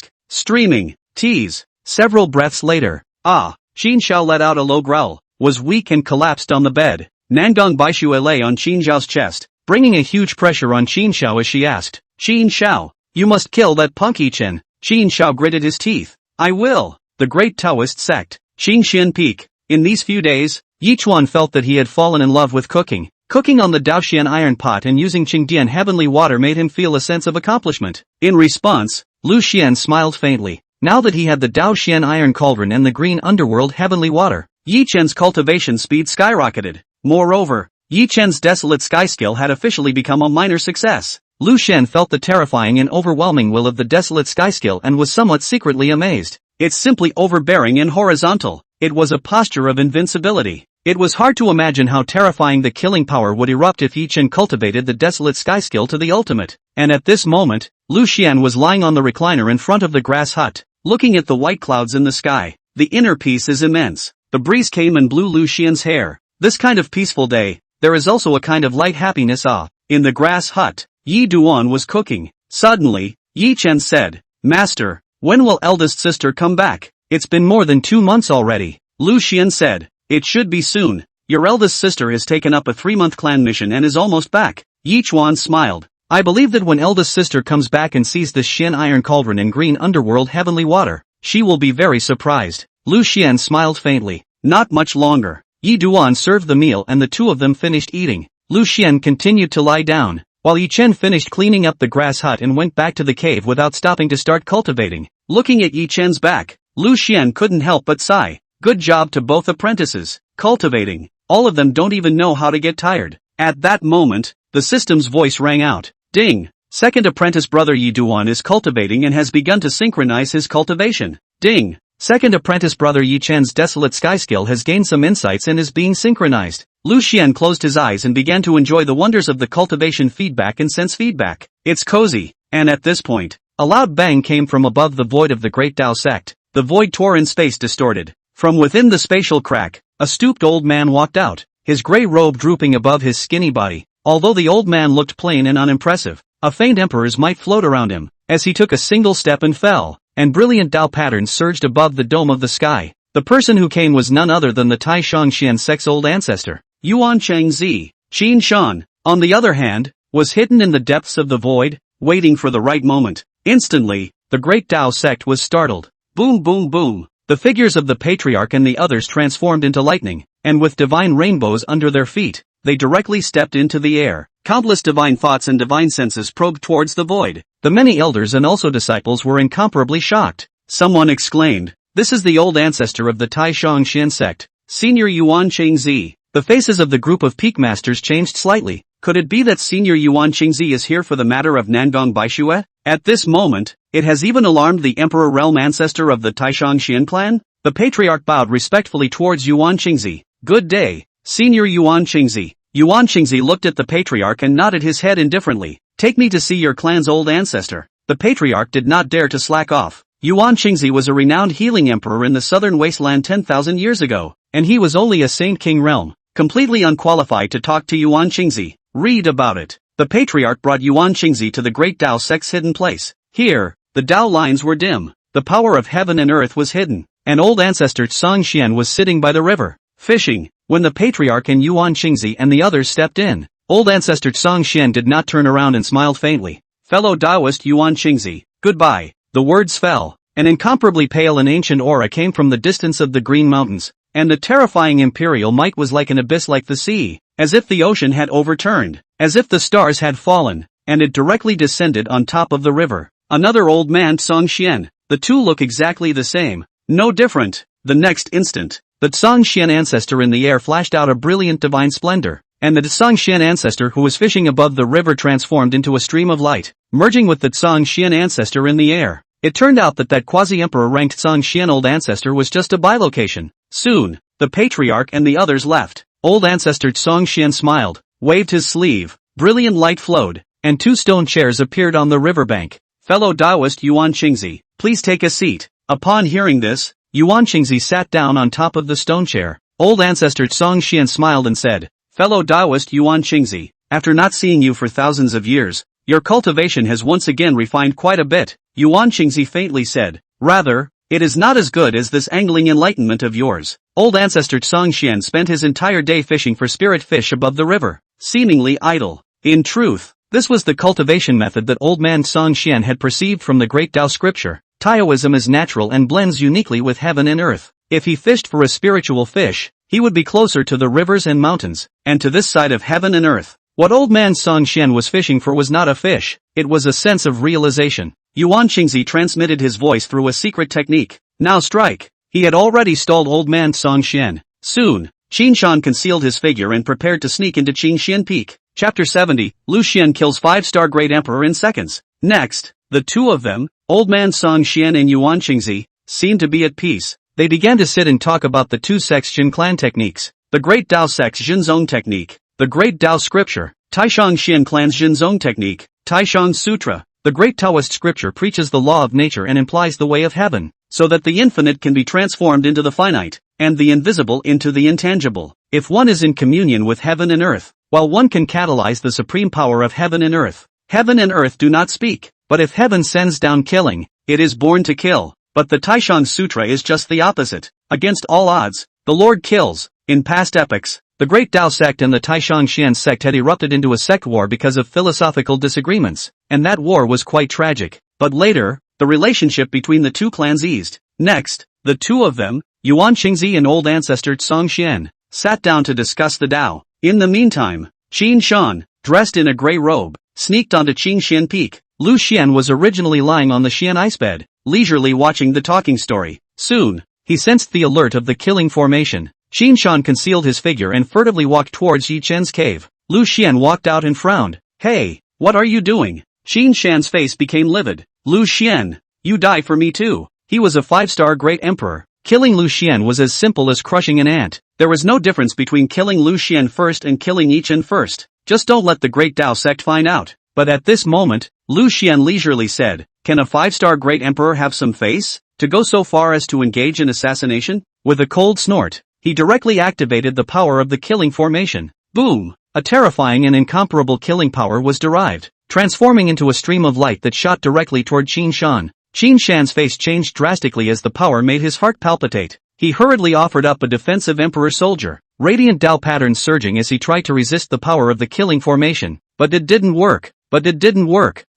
Speaker 1: ***. Streaming. Tease. Several breaths later. Qin Shao let out a low growl, was weak and collapsed on the bed. Nangong Baishue lay on Qin Shao's chest, bringing a huge pressure on Qin Shao as she asked, Qin Shao, you must kill that punk Yichen. Qin Shao gritted his teeth. I will. The great Taoist sect, Qingxian Peak. In these few days, Yichuan felt that he had fallen in love with cooking. Cooking on the Daoxian iron pot and using Qingdian heavenly water made him feel a sense of accomplishment. In response, Lu Xian smiled faintly. Now that he had the Daoxian iron cauldron and the green underworld heavenly water, Yi Chen's cultivation speed skyrocketed. Moreover, Yi Chen's desolate sky skill had officially become a minor success. Lu Xian felt the terrifying and overwhelming will of the desolate sky skill and was somewhat secretly amazed. It's simply overbearing and horizontal. It was a posture of invincibility. It was hard to imagine how terrifying the killing power would erupt if Yi Chen cultivated the desolate sky skill to the ultimate. And at this moment, Lu Xian was lying on the recliner in front of the grass hut, looking at the white clouds in the sky. The inner peace is immense. The breeze came and blew Lu Xian's hair. This kind of peaceful day, there is also a kind of light happiness. In the grass hut, Yi Duan was cooking. Suddenly, Yi Chen said, Master, when will eldest sister come back? It's been more than 2 months already. Lu Xian said, it should be soon. Your eldest sister has taken up a 3-month clan mission and is almost back. Yi Chuan smiled. I believe that when eldest sister comes back and sees the Xian iron cauldron and green underworld heavenly water, she will be very surprised. Lu Xian smiled faintly. Not much longer. Yi Duan served the meal and the two of them finished eating. Lu Xian continued to lie down, while Yi Chen finished cleaning up the grass hut and went back to the cave without stopping to start cultivating. Looking at Yi Chen's back, Lu Xian couldn't help but sigh. Good job to both apprentices. Cultivating. All of them don't even know how to get tired. At that moment, the system's voice rang out. Ding! Second apprentice brother Yi Duan is cultivating and has begun to synchronize his cultivation. Ding! Second apprentice brother Yi Chen's desolate sky skill has gained some insights and is being synchronized. Lu Xian closed his eyes and began to enjoy the wonders of the cultivation feedback and sense feedback. It's cozy. And at this point, a loud bang came from above the void of the great Tao sect. The void tore in space distorted. From within the spatial crack, a stooped old man walked out, his gray robe drooping above his skinny body. Although the old man looked plain and unimpressive, a faint emperor's might flowed around him, as he took a single step and fell, and brilliant Tao patterns surged above the dome of the sky. The person who came was none other than the Tai Shangxian sect's old ancestor, Yuan Chengzi. Qin Shan, on the other hand, was hidden in the depths of the void, waiting for the right moment. Instantly, the great Tao sect was startled. Boom boom boom. The figures of the patriarch and the others transformed into lightning, and with divine rainbows under their feet, they directly stepped into the air. Countless divine thoughts and divine senses probed towards the void. The many elders and also disciples were incomparably shocked. Someone exclaimed, this is the old ancestor of the Tai Shangxian sect, Senior Yuan Chengzi. The faces of the group of peak masters changed slightly. Could it be that Senior Yuan Chengzi is here for the matter of Nangong Baishue? At this moment, it has even alarmed the Emperor Realm ancestor of the Taishangxian clan? The patriarch bowed respectfully towards Yuan Chengzi. Good day, Senior Yuan Chengzi. Yuan Chengzi looked at the patriarch and nodded his head indifferently. Take me to see your clan's old ancestor. The patriarch did not dare to slack off. Yuan Chengzi was a renowned healing emperor in the southern wasteland 10,000 years ago, and he was only a Saint King realm, completely unqualified to talk to Yuan Chengzi. Read about it. The patriarch brought Yuan Chengzi to the great Tao sect's hidden place. Here, the Tao lines were dim. The power of heaven and earth was hidden. An old ancestor Tsang Xian was sitting by the river, fishing, when the patriarch and Yuan Chengzi and the others stepped in. Old ancestor Tsang Xian did not turn around and smiled faintly. Fellow Taoist Yuan Chengzi, goodbye. The words fell. An incomparably pale and ancient aura came from the distance of the green mountains, and the terrifying imperial might was like an abyss like the sea, as if the ocean had overturned, as if the stars had fallen, and it directly descended on top of the river. Another old man Tsang Xian. The two look exactly the same. No different. The next instant, The Tsongxian ancestor in the air flashed out a brilliant divine splendor, and the Tsongxian ancestor who was fishing above the river transformed into a stream of light, merging with the Tsongxian ancestor in the air. It turned out that quasi-emperor ranked Tsongxian old ancestor was just a bilocation. Soon, the patriarch and the others left. Old ancestor Tsongxian smiled, waved his sleeve, brilliant light flowed, and 2 stone chairs appeared on the riverbank. Fellow Taoist Yuan Qingzi, please take a seat. Upon hearing this, Yuan Qingzi sat down on top of the stone chair. Old ancestor Tsongxian smiled and said, Fellow Taoist Yuan Qingzi, after not seeing you for thousands of years, your cultivation has once again refined quite a bit. Yuan Qingzi faintly said, Rather, it is not as good as this angling enlightenment of yours. Old ancestor Tsongxian spent his entire day fishing for spirit fish above the river, seemingly idle. In truth, this was the cultivation method that old man Tsongxian had perceived from the great Tao scripture. Taoism is natural and blends uniquely with heaven and earth. If he fished for a spiritual fish, he would be closer to the rivers and mountains, and to this side of heaven and earth. What old man Tsongxian was fishing for was not a fish, it was a sense of realization. Yuan Qingzi transmitted his voice through a secret technique. Now strike! He had already stalled old man Tsongxian. Soon, Qin Shan concealed his figure and prepared to sneak into Qingxian Peak. Chapter 70, Lu Xian kills 5-star Great Emperor in seconds. Next, the two of them, old man Tsongxian and Yuan Qingzi, seemed to be at peace. They began to sit and talk about the 2 sects Jin clan techniques. The Great Tao sect's Jinzong technique. The Great Tao scripture. Taishang Xian clan's Jinzong technique. Taishang Sutra. The great Taoist scripture preaches the law of nature and implies the way of heaven, so that the infinite can be transformed into the finite, and the invisible into the intangible. If one is in communion with heaven and earth, while one can catalyze the supreme power of heaven and earth do not speak. But if heaven sends down killing, it is born to kill. But the Taishang Sutra is just the opposite. Against all odds, the Lord kills. In past epochs, the Great Tao sect and the Taishang Xian sect had erupted into a sect war because of philosophical disagreements, and that war was quite tragic. But later, the relationship between the 2 clans eased. Next, the 2 of them, Yuan Qingzi and old ancestor Tsongxian, sat down to discuss the Tao. In the meantime, Qin Shan, dressed in a gray robe, sneaked onto Qingxian Peak. Lu Xian was originally lying on the Xian icebed, leisurely watching the talking story. Soon, he sensed the alert of the killing formation. Qin Shan concealed his figure and furtively walked towards Yi Chen's cave. Lu Xian walked out and frowned. Hey, what are you doing? Qin Shan's face became livid. Lu Xian, you die for me too. He was a 5-star great emperor. Killing Lu Xian was as simple as crushing an ant. There was no difference between killing Lu Xian first and killing Yi Chen first. Just don't let the great Tao sect find out. But at this moment, Lu Xian leisurely said, Can a 5-star great emperor have some face? To go so far as to engage in assassination? With a cold snort, he directly activated the power of the killing formation. Boom! A terrifying and incomparable killing power was derived, transforming into a stream of light that shot directly toward Qin Shan. Qin Shan's face changed drastically as the power made his heart palpitate. He hurriedly offered up a defensive emperor soldier, radiant Tao patterns surging as he tried to resist the power of the killing formation. But it didn't work.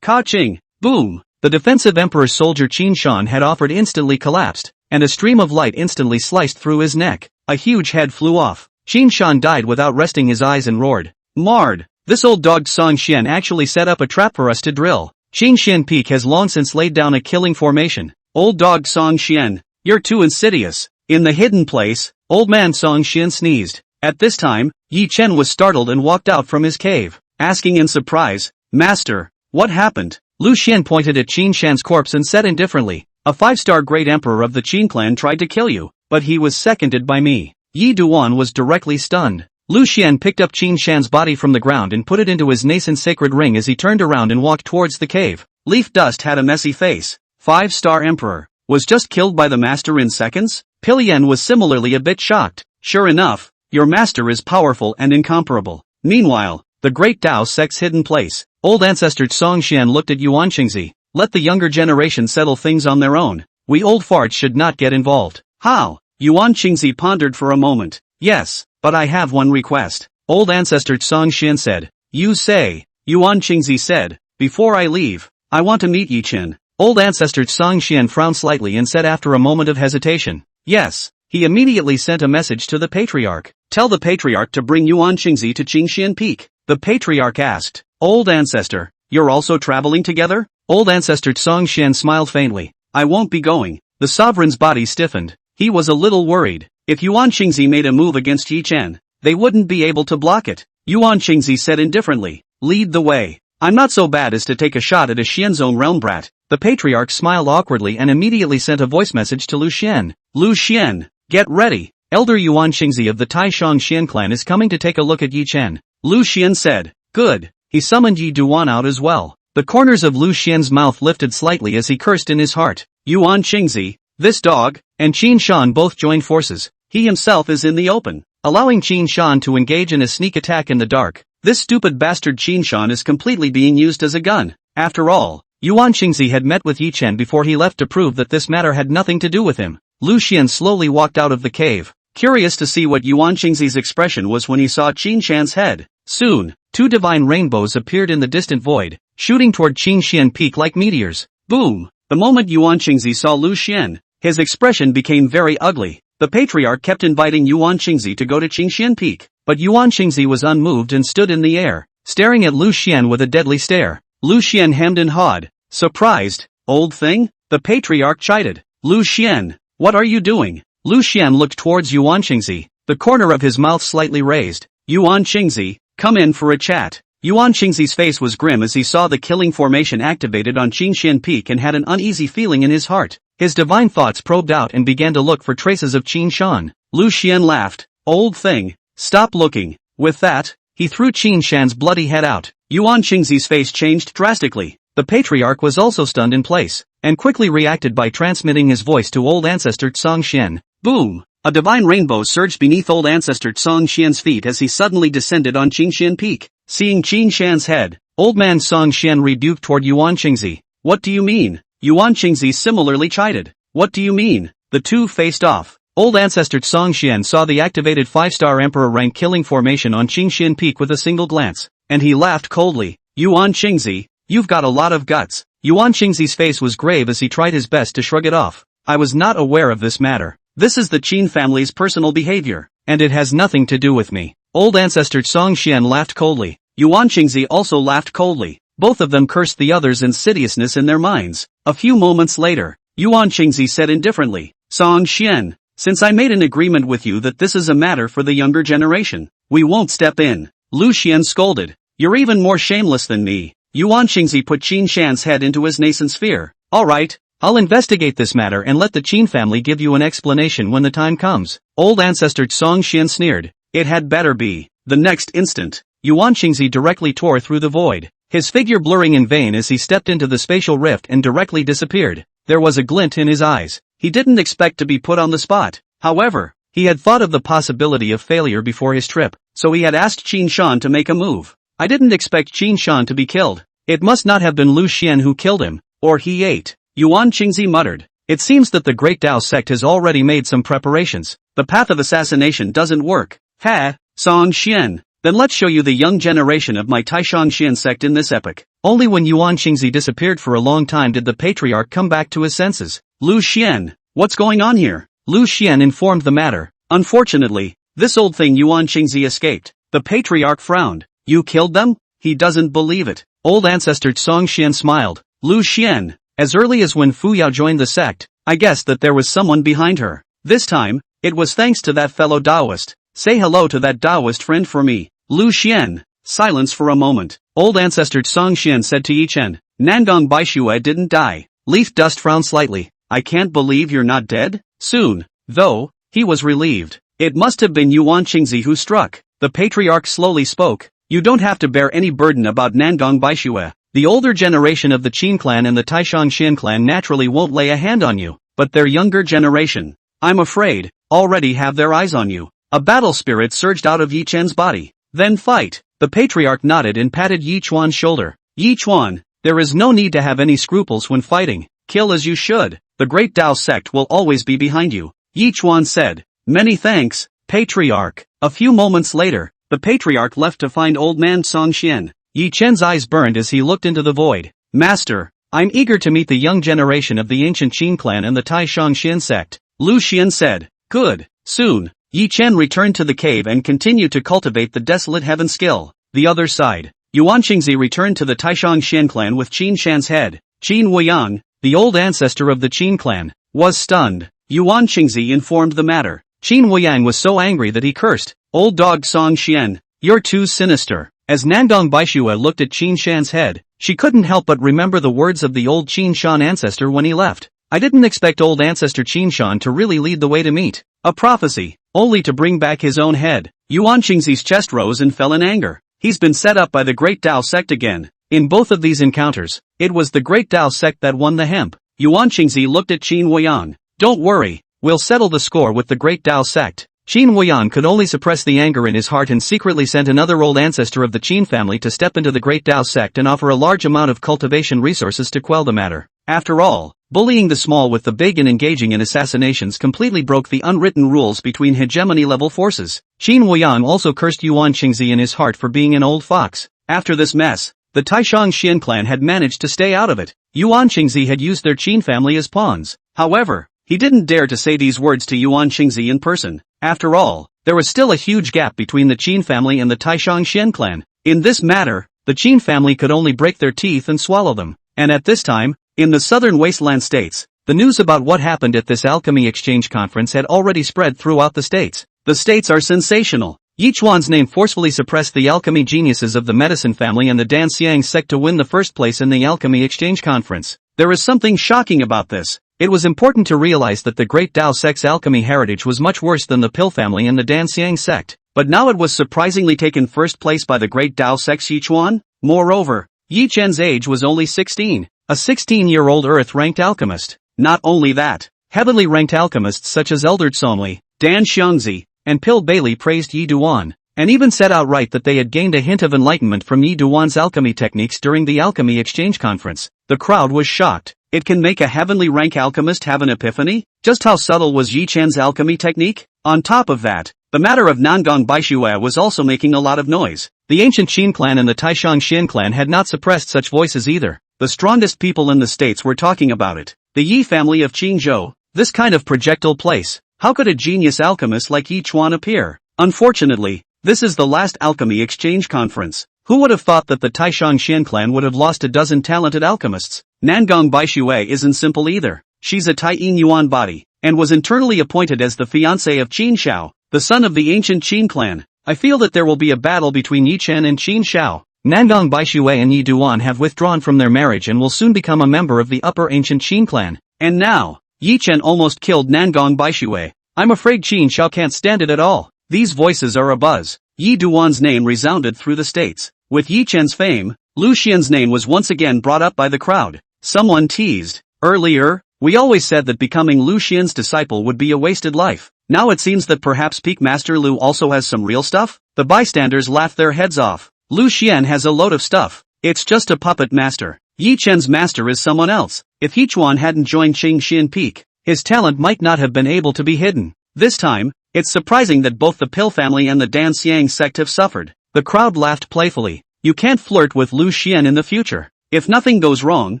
Speaker 1: Ka-ching! Boom! The defensive emperor soldier Qin Shan had offered instantly collapsed, and a stream of light instantly sliced through his neck. A huge head flew off. Qin Shan died without resting his eyes and roared, Mard! This old dog Tsongxian actually set up a trap for us to drill. Qingxian Peak has long since laid down a killing formation. Old dog Tsongxian, you're too insidious. In the hidden place, old man Tsongxian sneezed. At this time, Yi Chen was startled and walked out from his cave, asking in surprise, Master, what happened? Lu Xian pointed at Qin Shan's corpse and said indifferently, A 5-star great emperor of the Qin clan tried to kill you, but he was seconded by me. Yi Duan was directly stunned. Lu Xian picked up Qin Shan's body from the ground and put it into his nascent sacred ring as he turned around and walked towards the cave. Leaf Dust had a messy face. 5-star emperor was just killed by the master in seconds? Pilian was similarly a bit shocked. Sure enough, your master is powerful and incomparable. Meanwhile, the great Tao sect's hidden place. Old ancestor Tsongxian looked at Yuan Qingzi. Let the younger generation settle things on their own. We old farts should not get involved. How? Yuan Qingzi pondered for a moment. Yes, but I have one request. Old ancestor Tsongxian said. You say. Yuan Qingzi said. Before I leave, I want to meet Yi Chen. Old ancestor Tsongxian frowned slightly and said after a moment of hesitation. Yes. He immediately sent a message to the patriarch. Tell the patriarch to bring Yuan Qingzi to Qingxian Peak. The patriarch asked. Old ancestor, you're also traveling together? Old ancestor Tsongxian smiled faintly. I won't be going. The sovereign's body stiffened. He was a little worried. If Yuan Qingzi made a move against Yi Chen, they wouldn't be able to block it. Yuan Qingzi said indifferently, "Lead the way. I'm not so bad as to take a shot at a Xianzong realm brat." The patriarch smiled awkwardly and immediately sent a voice message to Lu Xian. "Lu Xian, get ready. Elder Yuan Qingzi of the Taishang Xian clan is coming to take a look at Yi Chen." Lu Xian said, "Good." He summoned Yi Duan out as well. The corners of Lu Xian's mouth lifted slightly as he cursed in his heart. Yuan Qingzi, this dog, and Qin Shan both joined forces. He himself is in the open, allowing Qin Shan to engage in a sneak attack in the dark. This stupid bastard Qin Shan is completely being used as a gun. After all, Yuan Qingzi had met with Yi Chen before he left to prove that this matter had nothing to do with him. Lu Xian slowly walked out of the cave, curious to see what Yuan Qingzi's expression was when he saw Qin Shan's head. Soon, two divine rainbows appeared in the distant void, shooting toward Qin Xian Peak like meteors. Boom! The moment Yuan Qingzi saw Lu Xian, his expression became very ugly. The patriarch kept inviting Yuan Qingzi to go to Qin Xian Peak, but Yuan Qingzi was unmoved and stood in the air, staring at Lu Xian with a deadly stare. Lu Xian hemmed and hawed. Surprised, old thing? The patriarch chided. Lu Xian, what are you doing? Lu Xian looked towards Yuan Qingzi, the corner of his mouth slightly raised. Yuan Qingzi, come in for a chat. Yuan Qingzi's face was grim as he saw the killing formation activated on Qin Xian Peak and had an uneasy feeling in his heart. His divine thoughts probed out and began to look for traces of Qin Shan. Lu Xian laughed. Old thing, stop looking. With that, he threw Qin Shan's bloody head out. Yuan Qingzi's face changed drastically. The patriarch was also stunned in place, and quickly reacted by transmitting his voice to old ancestor Tsong Xian. Boom! A divine rainbow surged beneath old ancestor Tsong Xian's feet as he suddenly descended on Qin Xian Peak. Seeing Qin Shan's head, old man Tsong Xian rebuked toward Yuan Qingzi. What do you mean? Yuan Qingzi similarly chided. What do you mean? The two faced off. Old ancestor Tsong Xian saw the activated 5-star emperor rank killing formation on Qin Xian Peak with a single glance, and he laughed coldly. Yuan Qingzi, you've got a lot of guts. Yuan Qingzi's face was grave as he tried his best to shrug it off. I was not aware of this matter. This is the Qin family's personal behavior, and it has nothing to do with me. Old ancestor Tsong Xian laughed coldly. Yuan Qingzi also laughed coldly. Both of them cursed the other's insidiousness in their minds. A few moments later, Yuan Qingzi said indifferently, Tsong Xian, since I made an agreement with you that this is a matter for the younger generation, we won't step in. Lu Xian scolded. You're even more shameless than me. Yuan Qingzi put Qin Shan's head into his nascent sphere. Alright, I'll investigate this matter and let the Qin family give you an explanation when the time comes. Old ancestor Tsong Xian sneered. It had better be. The next instant, Yuan Qingzi directly tore through the void, his figure blurring in vain as he stepped into the spatial rift and directly disappeared. There was a glint in his eyes. He didn't expect to be put on the spot. However, he had thought of the possibility of failure before his trip, so he had asked Qin Shan to make a move. I didn't expect Qin Shan to be killed. It must not have been Lu Xian who killed him, or he ate. Yuan Qingzi muttered. It seems that the Great Tao sect has already made some preparations. The path of assassination doesn't work. Ha, Tsong Xian. Then let's show you the young generation of my Taishang Xian sect in this epoch. Only when Yuan Qingzi disappeared for a long time did the patriarch come back to his senses. Lu Xian, what's going on here? Lu Xian informed the matter. Unfortunately, this old thing Yuan Qingzi escaped. The patriarch frowned. You killed them? He doesn't believe it. Old ancestor Tsong Xian smiled. Lu Xian, as early as when Fu Yao joined the sect, I guessed that there was someone behind her. This time, it was thanks to that fellow Taoist. Say hello to that Taoist friend for me. Lu Xian, silence for a moment. Old ancestor Tsong Xian said to Yi Chen, Nangong Baishue didn't die. Leaf Dust frowned slightly. I can't believe you're not dead? Soon, though, he was relieved. It must have been Yuan Qingzi who struck. The patriarch slowly spoke. You don't have to bear any burden about Nangong Baishue. The older generation of the Qin clan and the Taishang Xian clan naturally won't lay a hand on you, but their younger generation, I'm afraid, already have their eyes on you. A battle spirit surged out of Yi Chen's body. Then fight. The patriarch nodded and patted Yi Chuan's shoulder. Yi Chuan, there is no need to have any scruples when fighting. Kill as you should. The Great Tao sect will always be behind you. Yi Chuan said. Many thanks, patriarch. A few moments later, the patriarch left to find old man Tsong Xian. Yi Chen's eyes burned as he looked into the void. Master, I'm eager to meet the young generation of the ancient Qin clan and the Taishang Xian sect. Lu Xian said. Good. Soon, Yi Chen returned to the cave and continued to cultivate the desolate heaven skill. The other side, Yuan Qingzi returned to the Taishang Xian clan with Qin Shan's head. Qin Weiyang, the old ancestor of the Qin clan, was stunned. Yuan Qingzi informed the matter. Qin Huiyang was so angry that he cursed, "Old dog Song Xian, you're too sinister." As Nangong Baixue looked at Qin Shan's head, she couldn't help but remember the words of the old Qin Shan ancestor when he left. "I didn't expect old ancestor Qin Shan to really lead the way to meet a prophecy, only to bring back his own head." Yuan Qingzi's chest rose and fell in anger. He's been set up by the Great Tao sect again. In both of these encounters, it was the Great Tao sect that won the hemp. Yuan Qingzi looked at Qin Huiyang. "Don't worry, we'll settle the score with the Great Tao sect." Qin Huiyang could only suppress the anger in his heart and secretly sent another old ancestor of the Qin family to step into the Great Tao sect and offer a large amount of cultivation resources to quell the matter. After all, bullying the small with the big and engaging in assassinations completely broke the unwritten rules between hegemony-level forces. Qin Huiyang also cursed Yuan Qingzi in his heart for being an old fox. After this mess, the Taishang Xian clan had managed to stay out of it. Yuan Qingzi had used their Qin family as pawns. However, he didn't dare to say these words to Yuan Qingzi in person. After all, there was still a huge gap between the Qin family and the Taishang Xian clan. In this matter, the Qin family could only break their teeth and swallow them. And at this time, in the southern wasteland states, the news about what happened at this alchemy exchange conference had already spread throughout the states. The states are sensational. Yi Chuan's name forcefully suppressed the alchemy geniuses of the medicine family and the Dan Xiang sect to win the first place in the alchemy exchange conference. There is something shocking about this. It was important to realize that the Great Tao sect's alchemy heritage was much worse than the Pill family and the Dan Xiang sect. But now it was surprisingly taken first place by the Great Tao sect's Yi Chuan. Moreover, Yi Chen's age was only 16. A 16-year-old Earth-ranked alchemist. Not only that, heavenly-ranked alchemists such as Elder Tsongli, Dan Xiangzi, and Pill Bailey praised Yi Duan, and even said outright that they had gained a hint of enlightenment from Yi Duan's alchemy techniques during the alchemy exchange conference. The crowd was shocked. It can make a heavenly-rank alchemist have an epiphany? Just how subtle was Yi Chen's alchemy technique? On top of that, the matter of Nangong Baixue was also making a lot of noise. The ancient Qin clan and the Taishang Xian clan had not suppressed such voices either. The strongest people in the states were talking about it. The Yi family of Qingzhou, this kind of projectile place. How could a genius alchemist like Yi Chuan appear? Unfortunately, this is the last alchemy exchange conference. Who would have thought that the Taishang Xian clan would have lost a dozen talented alchemists? Nangong Baixue isn't simple either. She's a Taiyin Yuan body, and was internally appointed as the fiancé of Qin Shao, the son of the ancient Qin clan. I feel that there will be a battle between Yi Chen and Qin Shao. Nangong Baixue and Yi Duan have withdrawn from their marriage and will soon become a member of the upper ancient Qin clan. And now, Yi Chen almost killed Nangong Baixue. I'm afraid Qin Shao can't stand it at all. These voices are abuzz. Yi Duan's name resounded through the states. With Yi Chen's fame, Lu Xian's name was once again brought up by the crowd. Someone teased, "Earlier, we always said that becoming Lu Xian's disciple would be a wasted life. Now it seems that perhaps Peak Master Lu also has some real stuff?" The bystanders laughed their heads off. Lu Xian has a load of stuff. It's just a puppet master. Yi Chen's master is someone else. If Yi Chuan hadn't joined Qingxian Peak, his talent might not have been able to be hidden. This time, it's surprising that both the Pill family and the Dan Xiang sect have suffered. The crowd laughed playfully. You can't flirt with Lu Xian in the future. If nothing goes wrong,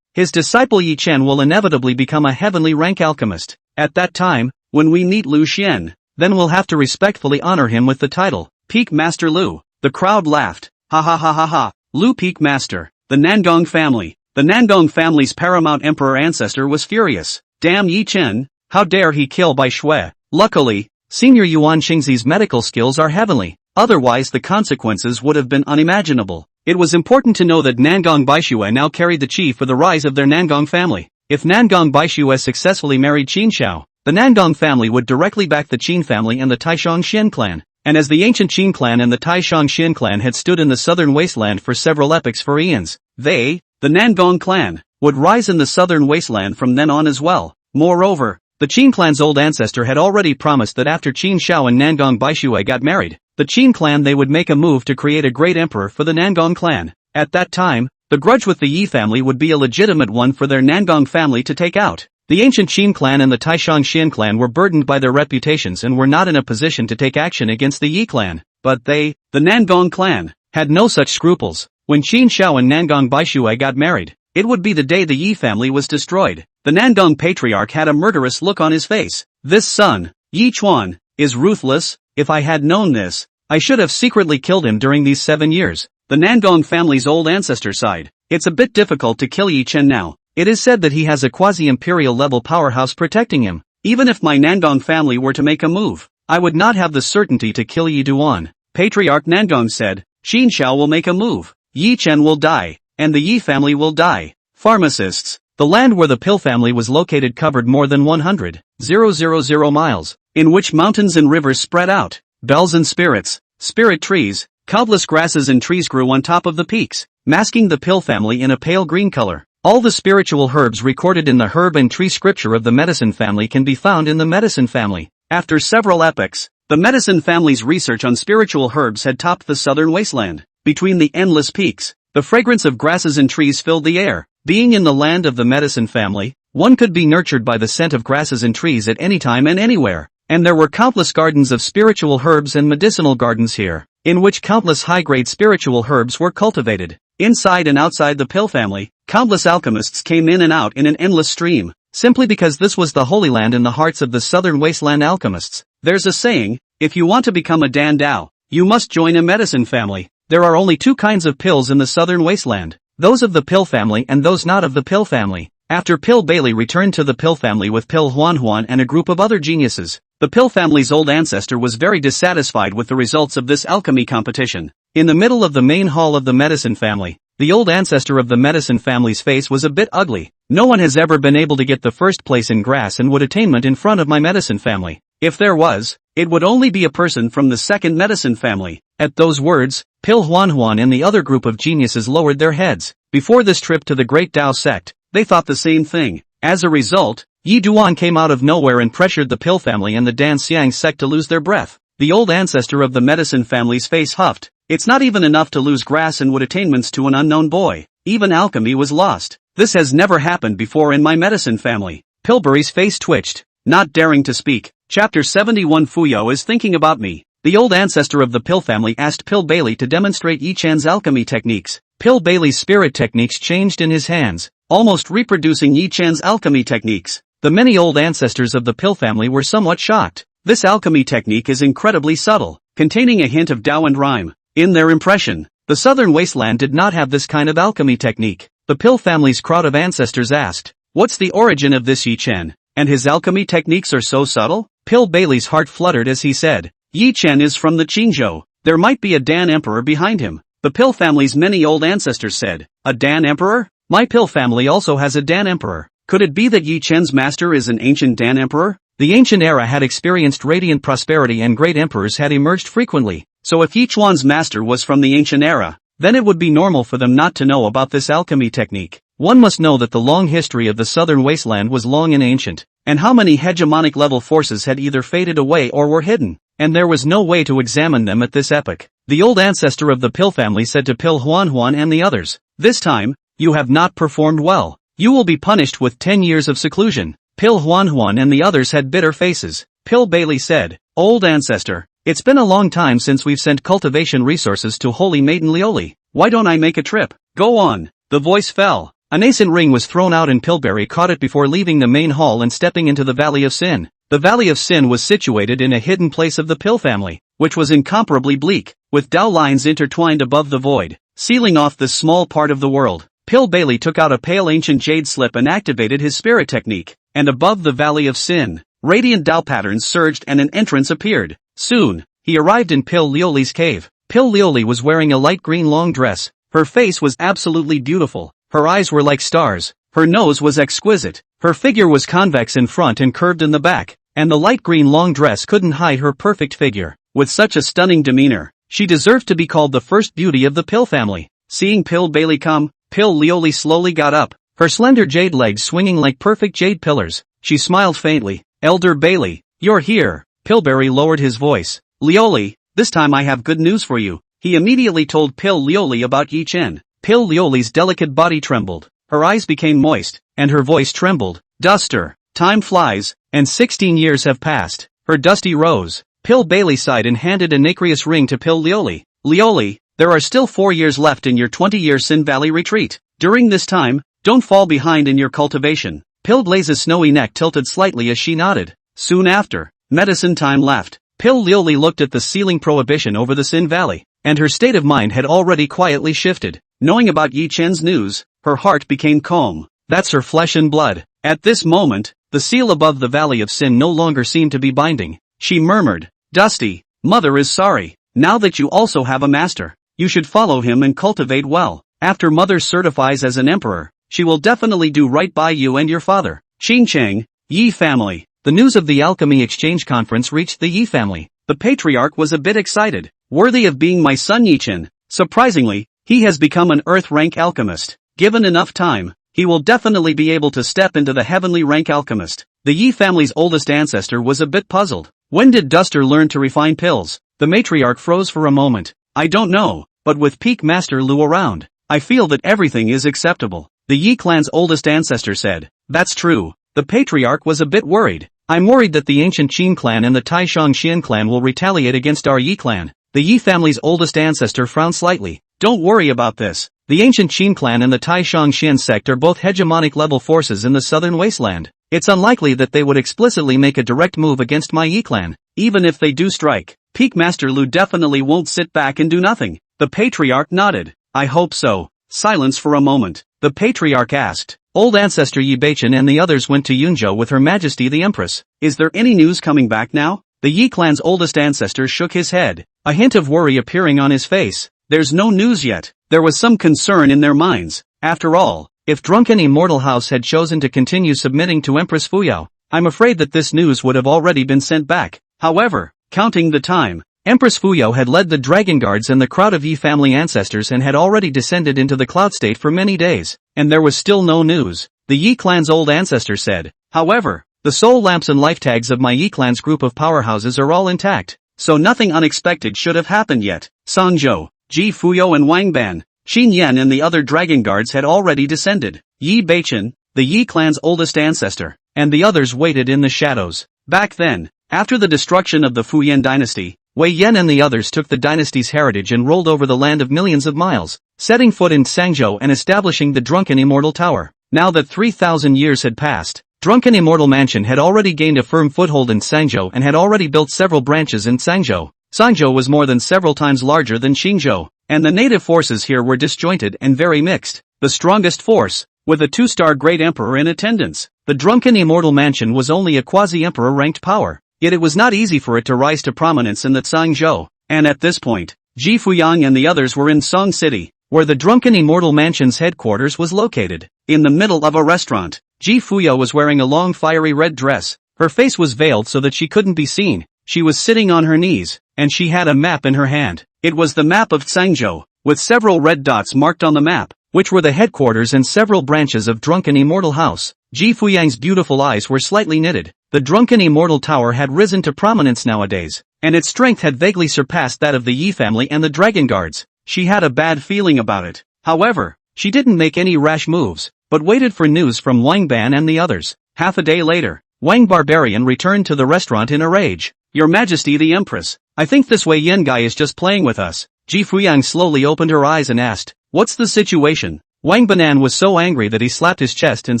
Speaker 1: his disciple Yi Chen will inevitably become a heavenly rank alchemist. At that time, when we meet Lu Xian, then we'll have to respectfully honor him with the title, Peak Master Lu. The crowd laughed. Ha ha ha ha ha. Lu Peak Master. The Nangong family. The Nangong family's paramount emperor ancestor was furious. Damn Yi Chen, how dare he kill Baixue. Luckily, Senior Yuan Qingzi's medical skills are heavenly. Otherwise the consequences would have been unimaginable. It was important to know that Nangong Baixue now carried the qi for the rise of their Nangong family. If Nangong Baixue successfully married Qin Shao, the Nangong family would directly back the Qin family and the Taishang Xian clan. And as the ancient Qin clan and the Taishang Xian clan had stood in the southern wasteland for several epochs for eons, they, the Nangong clan, would rise in the southern wasteland from then on as well. Moreover, the Qin clan's old ancestor had already promised that after Qin Shao and Nangong Baixue got married, the Qin clan they would make a move to create a great emperor for the Nangong clan. At that time, the grudge with the Yi family would be a legitimate one for their Nangong family to take out. The ancient Qin clan and the Taishang Xian clan were burdened by their reputations and were not in a position to take action against the Yi clan. But they, the Nangong clan, had no such scruples. When Qin Shao and Nangong Baixue got married, it would be the day the Yi family was destroyed. The Nangong patriarch had a murderous look on his face. This son, Yi Chuan, is ruthless. If I had known this, I should have secretly killed him during these 7 years. The Nangong family's old ancestor sighed. It's a bit difficult to kill Yi Chen now. It is said that he has a quasi-imperial level powerhouse protecting him. Even if my Nangong family were to make a move, I would not have the certainty to kill Yi Duan. Patriarch Nangong said, Xin Xiao will make a move. Yi Chen will die, and the Yi family will die. Pharmacists. The land where the Pill family was located covered more than 100,000 miles, in which mountains and rivers spread out. Bells and spirits, spirit trees, countless grasses and trees grew on top of the peaks, masking the Pill family in a pale green color. All the spiritual herbs recorded in the herb and tree scripture of the medicine family can be found in the medicine family. After several epochs, the medicine family's research on spiritual herbs had topped the southern wasteland. Between the endless peaks, the fragrance of grasses and trees filled the air. Being in the land of the medicine family, one could be nurtured by the scent of grasses and trees at any time and anywhere. And there were countless gardens of spiritual herbs and medicinal gardens here, in which countless high-grade spiritual herbs were cultivated. Inside and outside the Pill family, countless alchemists came in and out in an endless stream, simply because this was the Holy Land in the hearts of the southern wasteland alchemists. There's a saying, if you want to become a Dan Dao, you must join a medicine family. There are only two kinds of pills in the southern wasteland, those of the Pill family and those not of the Pill family. After Pill Bailey returned to the Pill family with Pill Huan and a group of other geniuses, the Pill family's old ancestor was very dissatisfied with the results of this alchemy competition. In the middle of the main hall of the medicine family, the old ancestor of the medicine family's face was a bit ugly. No one has ever been able to get the first place in grass and wood attainment in front of my medicine family. If there was, it would only be a person from the second medicine family. At those words, Pill Huan and the other group of geniuses lowered their heads. Before this trip to the Great Tao sect, they thought the same thing. As a result, Yi Duan came out of nowhere and pressured the Pill family and the Dan Xiang sect to lose their breath. The old ancestor of the medicine family's face huffed. It's not even enough to lose grass and wood attainments to an unknown boy. Even alchemy was lost. This has never happened before in my medicine family. Pillbury's face twitched, not daring to speak. Chapter 71 Fuyo is thinking about me. The old ancestor of the Pill family asked Pill Bailey to demonstrate Yi Chen's alchemy techniques. Pill Bailey's spirit techniques changed in his hands, almost reproducing Yi Chen's alchemy techniques. The many old ancestors of the Pill family were somewhat shocked. This alchemy technique is incredibly subtle, containing a hint of Tao and rhyme. In their impression, the southern wasteland did not have this kind of alchemy technique. The Pill family's crowd of ancestors asked, what's the origin of this Yi Chen? And his alchemy techniques are so subtle? Pill Bailey's heart fluttered as he said, Yi Chen is from the Qingzhou. There might be a Dan emperor behind him. The Pill family's many old ancestors said, a Dan emperor? My Pill family also has a Dan emperor. Could it be that Yi Chen's master is an ancient Dan emperor? The ancient era had experienced radiant prosperity and great emperors had emerged frequently. So if Yi Chuan's master was from the ancient era, then it would be normal for them not to know about this alchemy technique. One must know that the long history of the southern wasteland was long and ancient, and how many hegemonic level forces had either faded away or were hidden, and there was no way to examine them at this epoch. The old ancestor of the Pill family said to Pill Huan and the others, this time, you have not performed well. You will be punished with 10 years of seclusion. Pill Huan and the others had bitter faces. Pill Bailey said, old ancestor, it's been a long time since we've sent cultivation resources to Holy Maiden Lioli. Why don't I make a trip? Go on. The voice fell. A nascent ring was thrown out and Pillberry caught it before leaving the main hall and stepping into the Valley of Sin. The Valley of Sin was situated in a hidden place of the Pill family, which was incomparably bleak, with Tao lines intertwined above the void, sealing off this small part of the world. Pill Bailey took out a pale ancient jade slip and activated his spirit technique, and above the Valley of Sin, radiant Tao patterns surged and an entrance appeared. Soon, he arrived in Pill Lioli's cave. Pill Lioli was wearing a light green long dress. Her face was absolutely beautiful. Her eyes were like stars. Her nose was exquisite. Her figure was convex in front and curved in the back, and the light green long dress couldn't hide her perfect figure. With such a stunning demeanor, she deserved to be called the first beauty of the Pill family. Seeing Pill Bailey come, Pill Lioli slowly got up, her slender jade legs swinging like perfect jade pillars. She smiled faintly. Elder Bailey, you're here. Pillberry lowered his voice. Lioli, this time I have good news for you. He immediately told Pill Lioli about Yi Chen. Pill Lioli's delicate body trembled, her eyes became moist, and her voice trembled. Duster, time flies, and 16 years have passed. Her dusty rose. Pill Bailey sighed and handed a nacreous ring to Pill Lioli. Lioli, there are still 4 years left in your 20-year Sin Valley retreat. During this time, don't fall behind in your cultivation. Pill Blaze's snowy neck tilted slightly as she nodded. Soon after, medicine time left. Pill Lioli looked at the ceiling prohibition over the Sin Valley, and her state of mind had already quietly shifted. Knowing about Yi Chen's news, her heart became calm. That's her flesh and blood. At this moment, the seal above the Valley of Sin no longer seemed to be binding. She murmured, Dusty, mother is sorry. Now that you also have a master, you should follow him and cultivate well. After mother certifies as an emperor, she will definitely do right by you and your father. Qingcheng, Yi family. The news of the alchemy exchange conference reached the Yi family. The patriarch was a bit excited. Worthy of being my son Yichen. Surprisingly, he has become an earth rank alchemist. Given enough time, he will definitely be able to step into the heavenly rank alchemist. The Yi family's oldest ancestor was a bit puzzled. When did Duster learn to refine pills? The matriarch froze for a moment. I don't know, but with Peak Master Lu around, I feel that everything is acceptable. The Yi clan's oldest ancestor said. That's true. The patriarch was a bit worried. I'm worried that the ancient Qin clan and the Taishang Xian clan will retaliate against our Yi clan. The Yi family's oldest ancestor frowned slightly. Don't worry about this. The ancient Qin clan and the Taishang Xian sect are both hegemonic level forces in the southern wasteland. It's unlikely that they would explicitly make a direct move against my Yi clan. Even if they do strike, Peak Master Lu definitely won't sit back and do nothing. The patriarch nodded. I hope so. Silence for a moment. The patriarch asked. Old ancestor Yi Beichen and the others went to Yunzhou with Her Majesty the Empress. Is there any news coming back now? The Yi clan's oldest ancestor shook his head, a hint of worry appearing on his face. There's no news yet. There was some concern in their minds. After all, if Drunken Immortal House had chosen to continue submitting to Empress Fuyao, I'm afraid that this news would have already been sent back. However, counting the time, Empress Fuyao had led the Dragon Guards and the crowd of Yi family ancestors and had already descended into the cloud state for many days, and there was still no news. The Yi clan's old ancestor said. However, the soul lamps and life tags of my Yi clan's group of powerhouses are all intact, so nothing unexpected should have happened yet. Sangzhou, Ji Fuyao and Wang Ban, Qin Yan and the other Dragon Guards had already descended. Yi Beichen, the Yi clan's oldest ancestor, and the others waited in the shadows. Back then, after the destruction of the Fuyan dynasty, Wei Yan and the others took the dynasty's heritage and rolled over the land of millions of miles, setting foot in Sangzhou and establishing the Drunken Immortal Tower. Now that 3,000 years had passed, Drunken Immortal Mansion had already gained a firm foothold in Sangzhou and had already built several branches in Sangzhou. Sangzhou was more than several times larger than Qingzhou, and the native forces here were disjointed and very mixed. The strongest force, with a 2-star Great Emperor in attendance. The Drunken Immortal Mansion was only a quasi-emperor ranked power, yet it was not easy for it to rise to prominence in the Sangzhou, and at this point, Ji Fuyang and the others were in Song City, where the Drunken Immortal Mansion's headquarters was located. In the middle of a restaurant, Ji Fuyao was wearing a long fiery red dress. Her face was veiled so that she couldn't be seen. She was sitting on her knees, and she had a map in her hand. It was the map of Sangzhou, with several red dots marked on the map, which were the headquarters and several branches of Drunken Immortal House. Ji Fuyang's beautiful eyes were slightly knitted. The Drunken Immortal Tower had risen to prominence nowadays, and its strength had vaguely surpassed that of the Yi family and the Dragon Guards. She had a bad feeling about it. However, she didn't make any rash moves, but waited for news from Wang Ban and the others. Half a day later, Wang Barbarian returned to the restaurant in a rage. Your Majesty the Empress, I think this Wei Yan guy is just playing with us. Ji Fuyang slowly opened her eyes and asked, what's the situation? Wang Banan was so angry that he slapped his chest and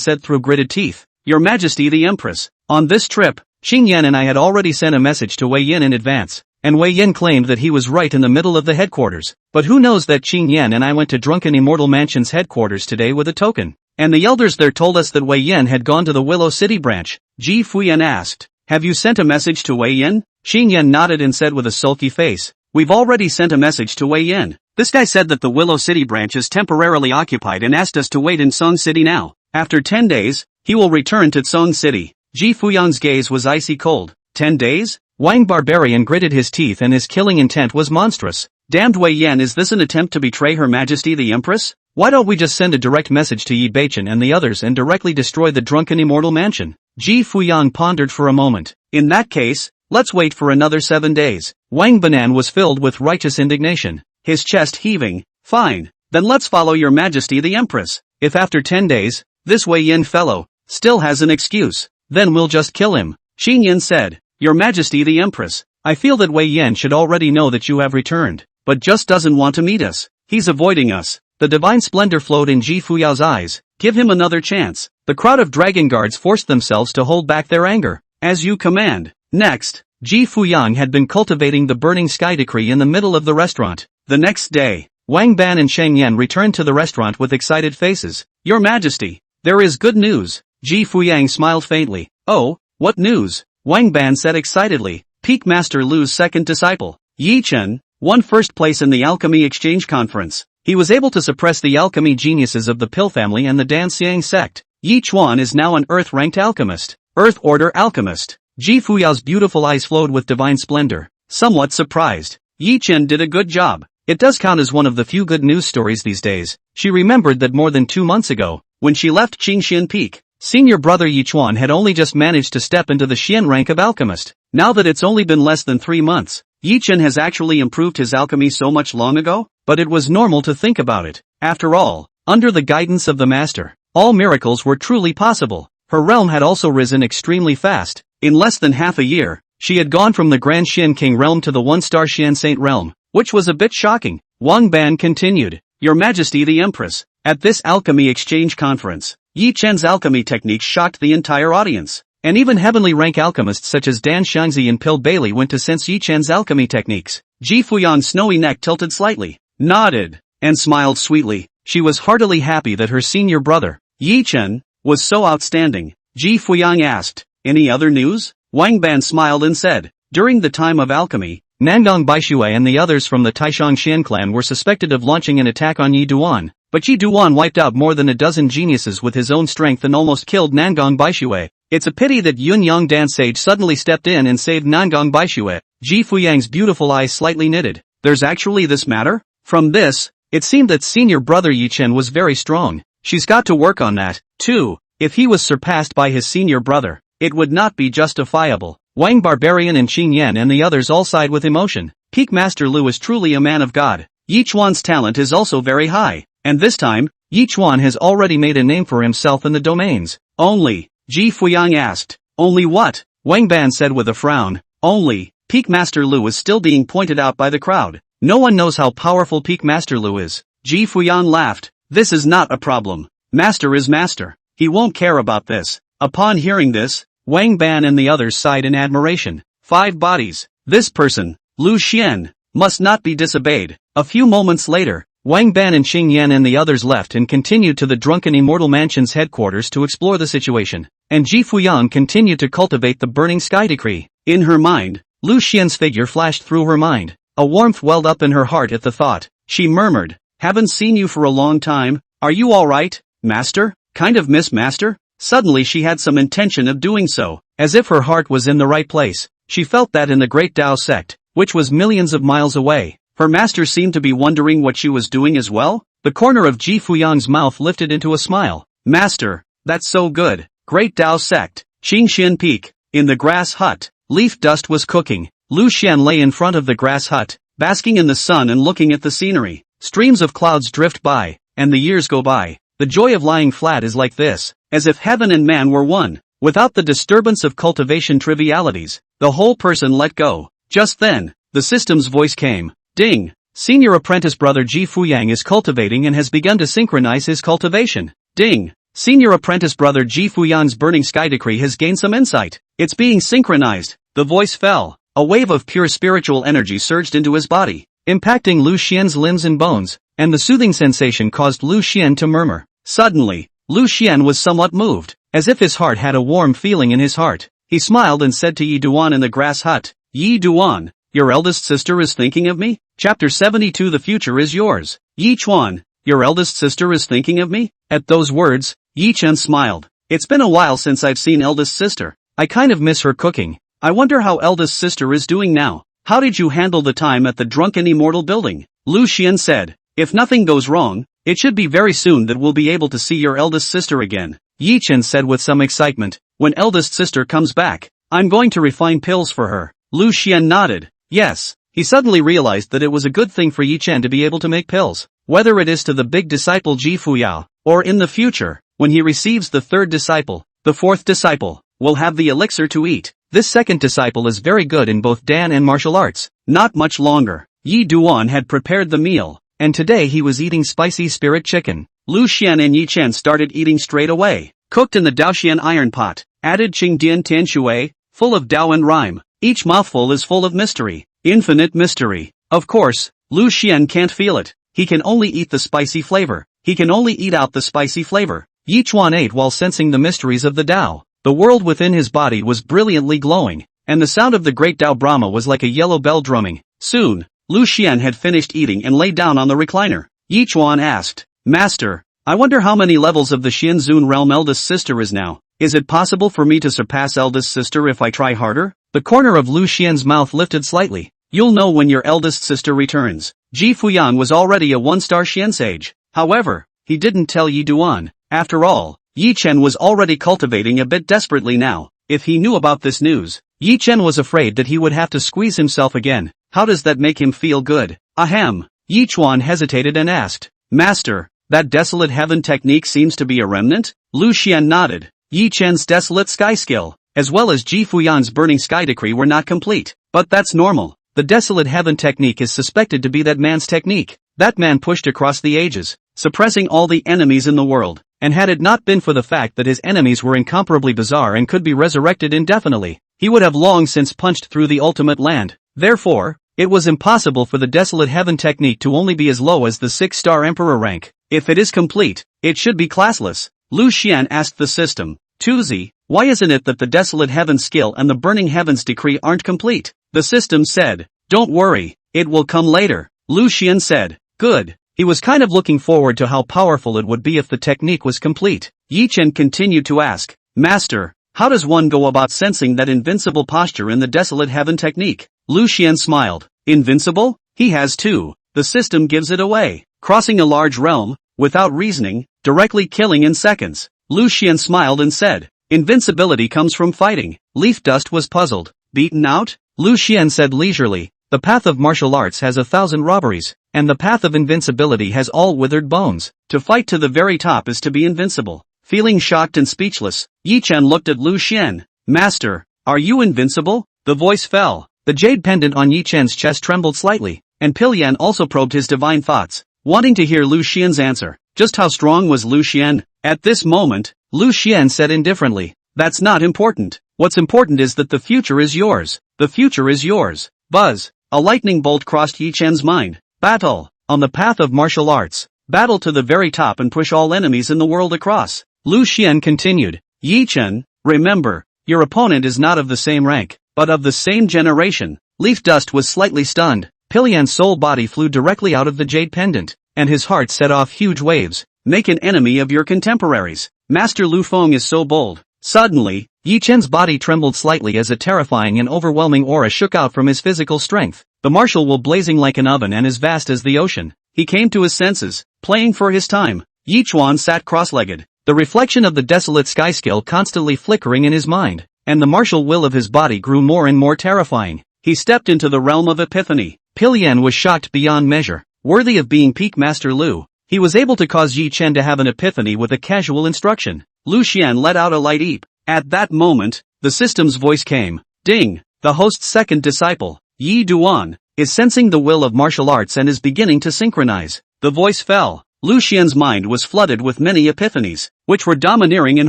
Speaker 1: said through gritted teeth, Your Majesty the Empress, on this trip, Xing Yan and I had already sent a message to Wei Yin in advance, and Wei Yin claimed that he was right in the middle of the headquarters. But who knows that Xing Yan and I went to Drunken Immortal Mansion's headquarters today with a token, and the elders there told us that Wei Yin had gone to the Willow City branch. Ji Fuyan asked, have you sent a message to Wei Yin? Xing Yan nodded and said with a sulky face, we've already sent a message to Wei Yin. This guy said that the Willow City branch is temporarily occupied and asked us to wait in Song City now. After 10 days, he will return to Song City. Ji Fuyang's gaze was icy cold. 10 days? Wang Barbarian gritted his teeth and his killing intent was monstrous. Damned Wei Yan, is this an attempt to betray Her Majesty the Empress? Why don't we just send a direct message to Yi Beichen and the others and directly destroy the Drunken Immortal Mansion? Ji Fuyang pondered for a moment. In that case, let's wait for another 7 days. Wang Banan was filled with righteous indignation, his chest heaving. Fine, then let's follow Your Majesty the Empress. If after 10 days, this Wei Yin fellow still has an excuse, then we'll just kill him. Xing Yan said, Your Majesty the Empress, I feel that Wei Yan should already know that you have returned, but just doesn't want to meet us. He's avoiding us. The divine splendor flowed in Ji Fuyao's eyes. Give him another chance. The crowd of Dragon Guards forced themselves to hold back their anger. As you command. Next, Ji Fuyang had been cultivating the Burning Sky Decree in the middle of the restaurant. The next day, Wang Ban and Sheng Yan returned to the restaurant with excited faces. Your Majesty, there is good news. Ji Fuyang smiled faintly. Oh, what news? Wang Ban said excitedly.
Speaker 2: Peak Master Lu's second disciple. Yi Chen won first place in the Alchemy Exchange Conference. He was able to suppress the alchemy geniuses of the Pill family and the Dan-Xiang sect. Yi Chuan is now an Earth-ranked alchemist. Earth Order alchemist. Ji Fuyao's beautiful eyes flowed with divine splendor. Somewhat surprised, Yi Chen did a good job. It does count as one of the few good news stories these days. She remembered that more than 2 months ago, when she left Qingxian Peak, senior brother Yi Chuan had only just managed to step into the Xian rank of alchemist. Now that it's only been less than 3 months, Yi Chen has actually improved his alchemy so much long ago, but it was normal to think about it. After all, under the guidance of the master, all miracles were truly possible. Her realm had also risen extremely fast. In less than half a year, she had gone from the Grand Xian King realm to the 1-star Xian Saint realm, which was a bit shocking. Wang Ban continued, Your Majesty the Empress, at this alchemy exchange conference, Yi Chen's alchemy techniques shocked the entire audience. And even heavenly rank alchemists such as Dan Xiangzi and Pill Bailey went to sense Yi Chen's alchemy techniques. Ji Fuyang's snowy neck tilted slightly, nodded, and smiled sweetly. She was heartily happy that her senior brother, Yi Chen, was so outstanding. Ji Fuyang asked, Any other news? Wang Ban smiled and said, During the time of alchemy, Nandong Baishui and the others from the Taishang Xian clan were suspected of launching an attack on Yi Duan. But Yi Duan wiped out more than a dozen geniuses with his own strength and almost killed Nandong Baishui. It's a pity that Yun Yang Dan Sage suddenly stepped in and saved Nandong Baishui. Ji Fuyang's beautiful eyes slightly knitted. There's actually this matter? From this, it seemed that senior brother Yi Chen was very strong. She's got to work on that, too. If he was surpassed by his senior brother, it would not be justifiable. Wang Barbarian and Qing Yan and the others all sighed with emotion. Peak Master Lu is truly a man of God. Yi Chuan's talent is also very high. And this time, Yi Chuan has already made a name for himself in the domains. Only, Ji Fuyang asked. Only what? Wang Ban said with a frown. Only, Peak Master Lu is still being pointed out by the crowd. No one knows how powerful Peak Master Lu is. Ji Fuyang laughed. This is not a problem. Master is master. He won't care about this. Upon hearing this, Wang Ban and the others sighed in admiration. 5 bodies. This person, Lu Xian, must not be disobeyed. A few moments later, Wang Ban and Qing Yan and the others left and continued to the Drunken Immortal Mansion's headquarters to explore the situation. And Ji Fuyang continued to cultivate the Burning Sky Decree. In her mind, Lu Xian's figure flashed through her mind. A warmth welled up in her heart at the thought. She murmured, Haven't seen you for a long time. Are you alright, Master? Kind of miss Master? Suddenly she had some intention of doing so. As if her heart was in the right place. She felt that in the Great Tao sect, which was millions of miles away, her master seemed to be wondering what she was doing as well. The corner of Ji Fuyang's mouth lifted into a smile. Master, that's so good. Great Tao sect, Qingxian Peak. In the grass hut, leaf dust was cooking. Lu Xian lay in front of the grass hut, basking in the sun and looking at the scenery. Streams of clouds drift by, and the years go by. The joy of lying flat is like this, as if heaven and man were one. Without the disturbance of cultivation trivialities, the whole person let go. Just then, the system's voice came. Ding! Senior apprentice brother Ji Fuyang is cultivating and has begun to synchronize his cultivation. Ding! Senior apprentice brother Ji Fuyang's Burning Sky Decree has gained some insight. It's being synchronized. The voice fell. A wave of pure spiritual energy surged into his body, impacting Lu Xian's limbs and bones, and the soothing sensation caused Lu Xian to murmur. Suddenly, Lu Xian was somewhat moved, as if his heart had a warm feeling in his heart. He smiled and said to Yi Duan in the grass hut, Yi Duan, your eldest sister is thinking of me? Chapter 72 The future is yours. Yi Chuan, your eldest sister is thinking of me? At those words, Yi Chen smiled. It's been a while since I've seen eldest sister. I kind of miss her cooking. I wonder how eldest sister is doing now. How did you handle the time at the Drunken Immortal building? Lu Xian said. If nothing goes wrong, it should be very soon that we'll be able to see your eldest sister again. Yi Chen said with some excitement. When eldest sister comes back, I'm going to refine pills for her. Lu Xian nodded. Yes. He suddenly realized that it was a good thing for Yi Chen to be able to make pills. Whether it is to the big disciple Ji Fuyao, or in the future, when he receives the 3rd disciple, the 4th disciple, will have the elixir to eat. This 2nd disciple is very good in both Dan and martial arts. Not much longer, Yi Duan had prepared the meal, and today he was eating spicy spirit chicken. Lu Xian and Yi Chen started eating straight away. Cooked in the Daoxian iron pot, added Qingdian Tianshui, full of Dao and rhyme. Each mouthful is full of mystery, infinite mystery. Of course, Lu Xian can't feel it. He can only eat the spicy flavor. He can only eat out the spicy flavor. Yi Chuan ate while sensing the mysteries of the Dao. The world within his body was brilliantly glowing, and the sound of the great Tao Brahma was like a yellow bell drumming. Soon, Lu Xian had finished eating and lay down on the recliner. Yi Chuan asked, Master, I wonder how many levels of the Xianzun realm eldest sister is now. Is it possible for me to surpass eldest sister if I try harder?
Speaker 1: The corner of Lu Xian's mouth lifted slightly.
Speaker 2: You'll know when your eldest sister returns. Ji Fuyan was already a one-star Xian sage. However, he didn't tell Yi Duan. After all, Yi Chen was already cultivating a bit desperately now. If he knew about this news,
Speaker 1: Yi Chen was afraid that he would have to squeeze himself again.
Speaker 2: How does that make him feel good? Ahem. Yi Chuan hesitated and asked, Master, that desolate heaven technique seems to be a remnant? Lu Xian nodded. Yi Chen's desolate sky skill, as well as Ji Fuyan's burning sky decree were not complete. But that's normal.
Speaker 1: The desolate heaven technique is suspected to be that man's technique. That man pushed across the ages,
Speaker 2: suppressing all the enemies in the world.
Speaker 1: And had it not been for the fact that his enemies were incomparably bizarre and could be resurrected indefinitely, he would have long since punched through the ultimate land. Therefore, it was impossible for the desolate heaven technique to only be as low as the 6-star emperor rank.
Speaker 2: If it is complete, it should be classless. Lu Xian asked the system, Tuzi, why isn't it that the desolate heaven skill and the burning heavens decree aren't complete? The system said, don't worry, it will come later. Lu Xian said, good. He was kind of looking forward to how powerful it would be if the technique was complete. Yi Chen continued to ask, Master, how does one go about sensing that invincible posture in the desolate heaven technique? Lu Xian smiled. Invincible? He has two. The system gives it away. Crossing a large realm, without reasoning, directly killing in seconds. Lu Xian smiled and said, invincibility comes from fighting. Leaf Dust was puzzled. Beaten out?
Speaker 1: Lu Xian said leisurely, the path of martial arts has 1,000 robberies, and the path of invincibility has all withered bones.
Speaker 2: To fight to the very top is to be invincible. Feeling shocked and speechless, Yi Chen looked at Lu Xian. Master, are you invincible? The voice fell.
Speaker 1: The jade pendant on Yi Chen's chest trembled slightly,
Speaker 2: and Pilyan also probed his divine thoughts, wanting to hear Lu Xian's answer. Just how strong was Lu Xian? At this moment,
Speaker 1: Lu Xian said indifferently,
Speaker 2: that's not important. What's important is that the future is yours. The future is yours. Buzz. A lightning bolt crossed Yi Chen's mind. Battle. On the path of martial arts. Battle to the very top and push all enemies in the world across.
Speaker 1: Lu Xian continued.
Speaker 2: Yi Chen, remember, your opponent is not of the same rank, but of the same generation. Leaf Dust was slightly stunned.
Speaker 1: Pilyan's soul body flew directly out of the jade pendant, and his heart set off huge waves.
Speaker 2: Make an enemy of your contemporaries. Master Lu Feng is so bold. Suddenly,
Speaker 1: Yi Chen's body trembled slightly as a terrifying and overwhelming aura shook out from his physical strength. The martial will blazing like an oven and as vast as the ocean.
Speaker 2: He came to his senses, playing for his time. Yi Chuan sat cross-legged,
Speaker 1: the reflection of the desolate sky skill constantly flickering in his mind, and the martial will of his body grew more and more terrifying.
Speaker 2: He stepped into the realm of epiphany.
Speaker 1: Pilyan was shocked beyond measure. Worthy of being peak Master Lu, he was able to cause Yi Chen to have an epiphany with a casual instruction.
Speaker 2: Lu Xian let out a light eep. At that moment, the system's voice came. Ding! The host's second disciple, Yi Duan, is sensing the will of martial arts and is beginning to synchronize. The voice fell. Lu Xian's mind was flooded with many epiphanies, which were domineering and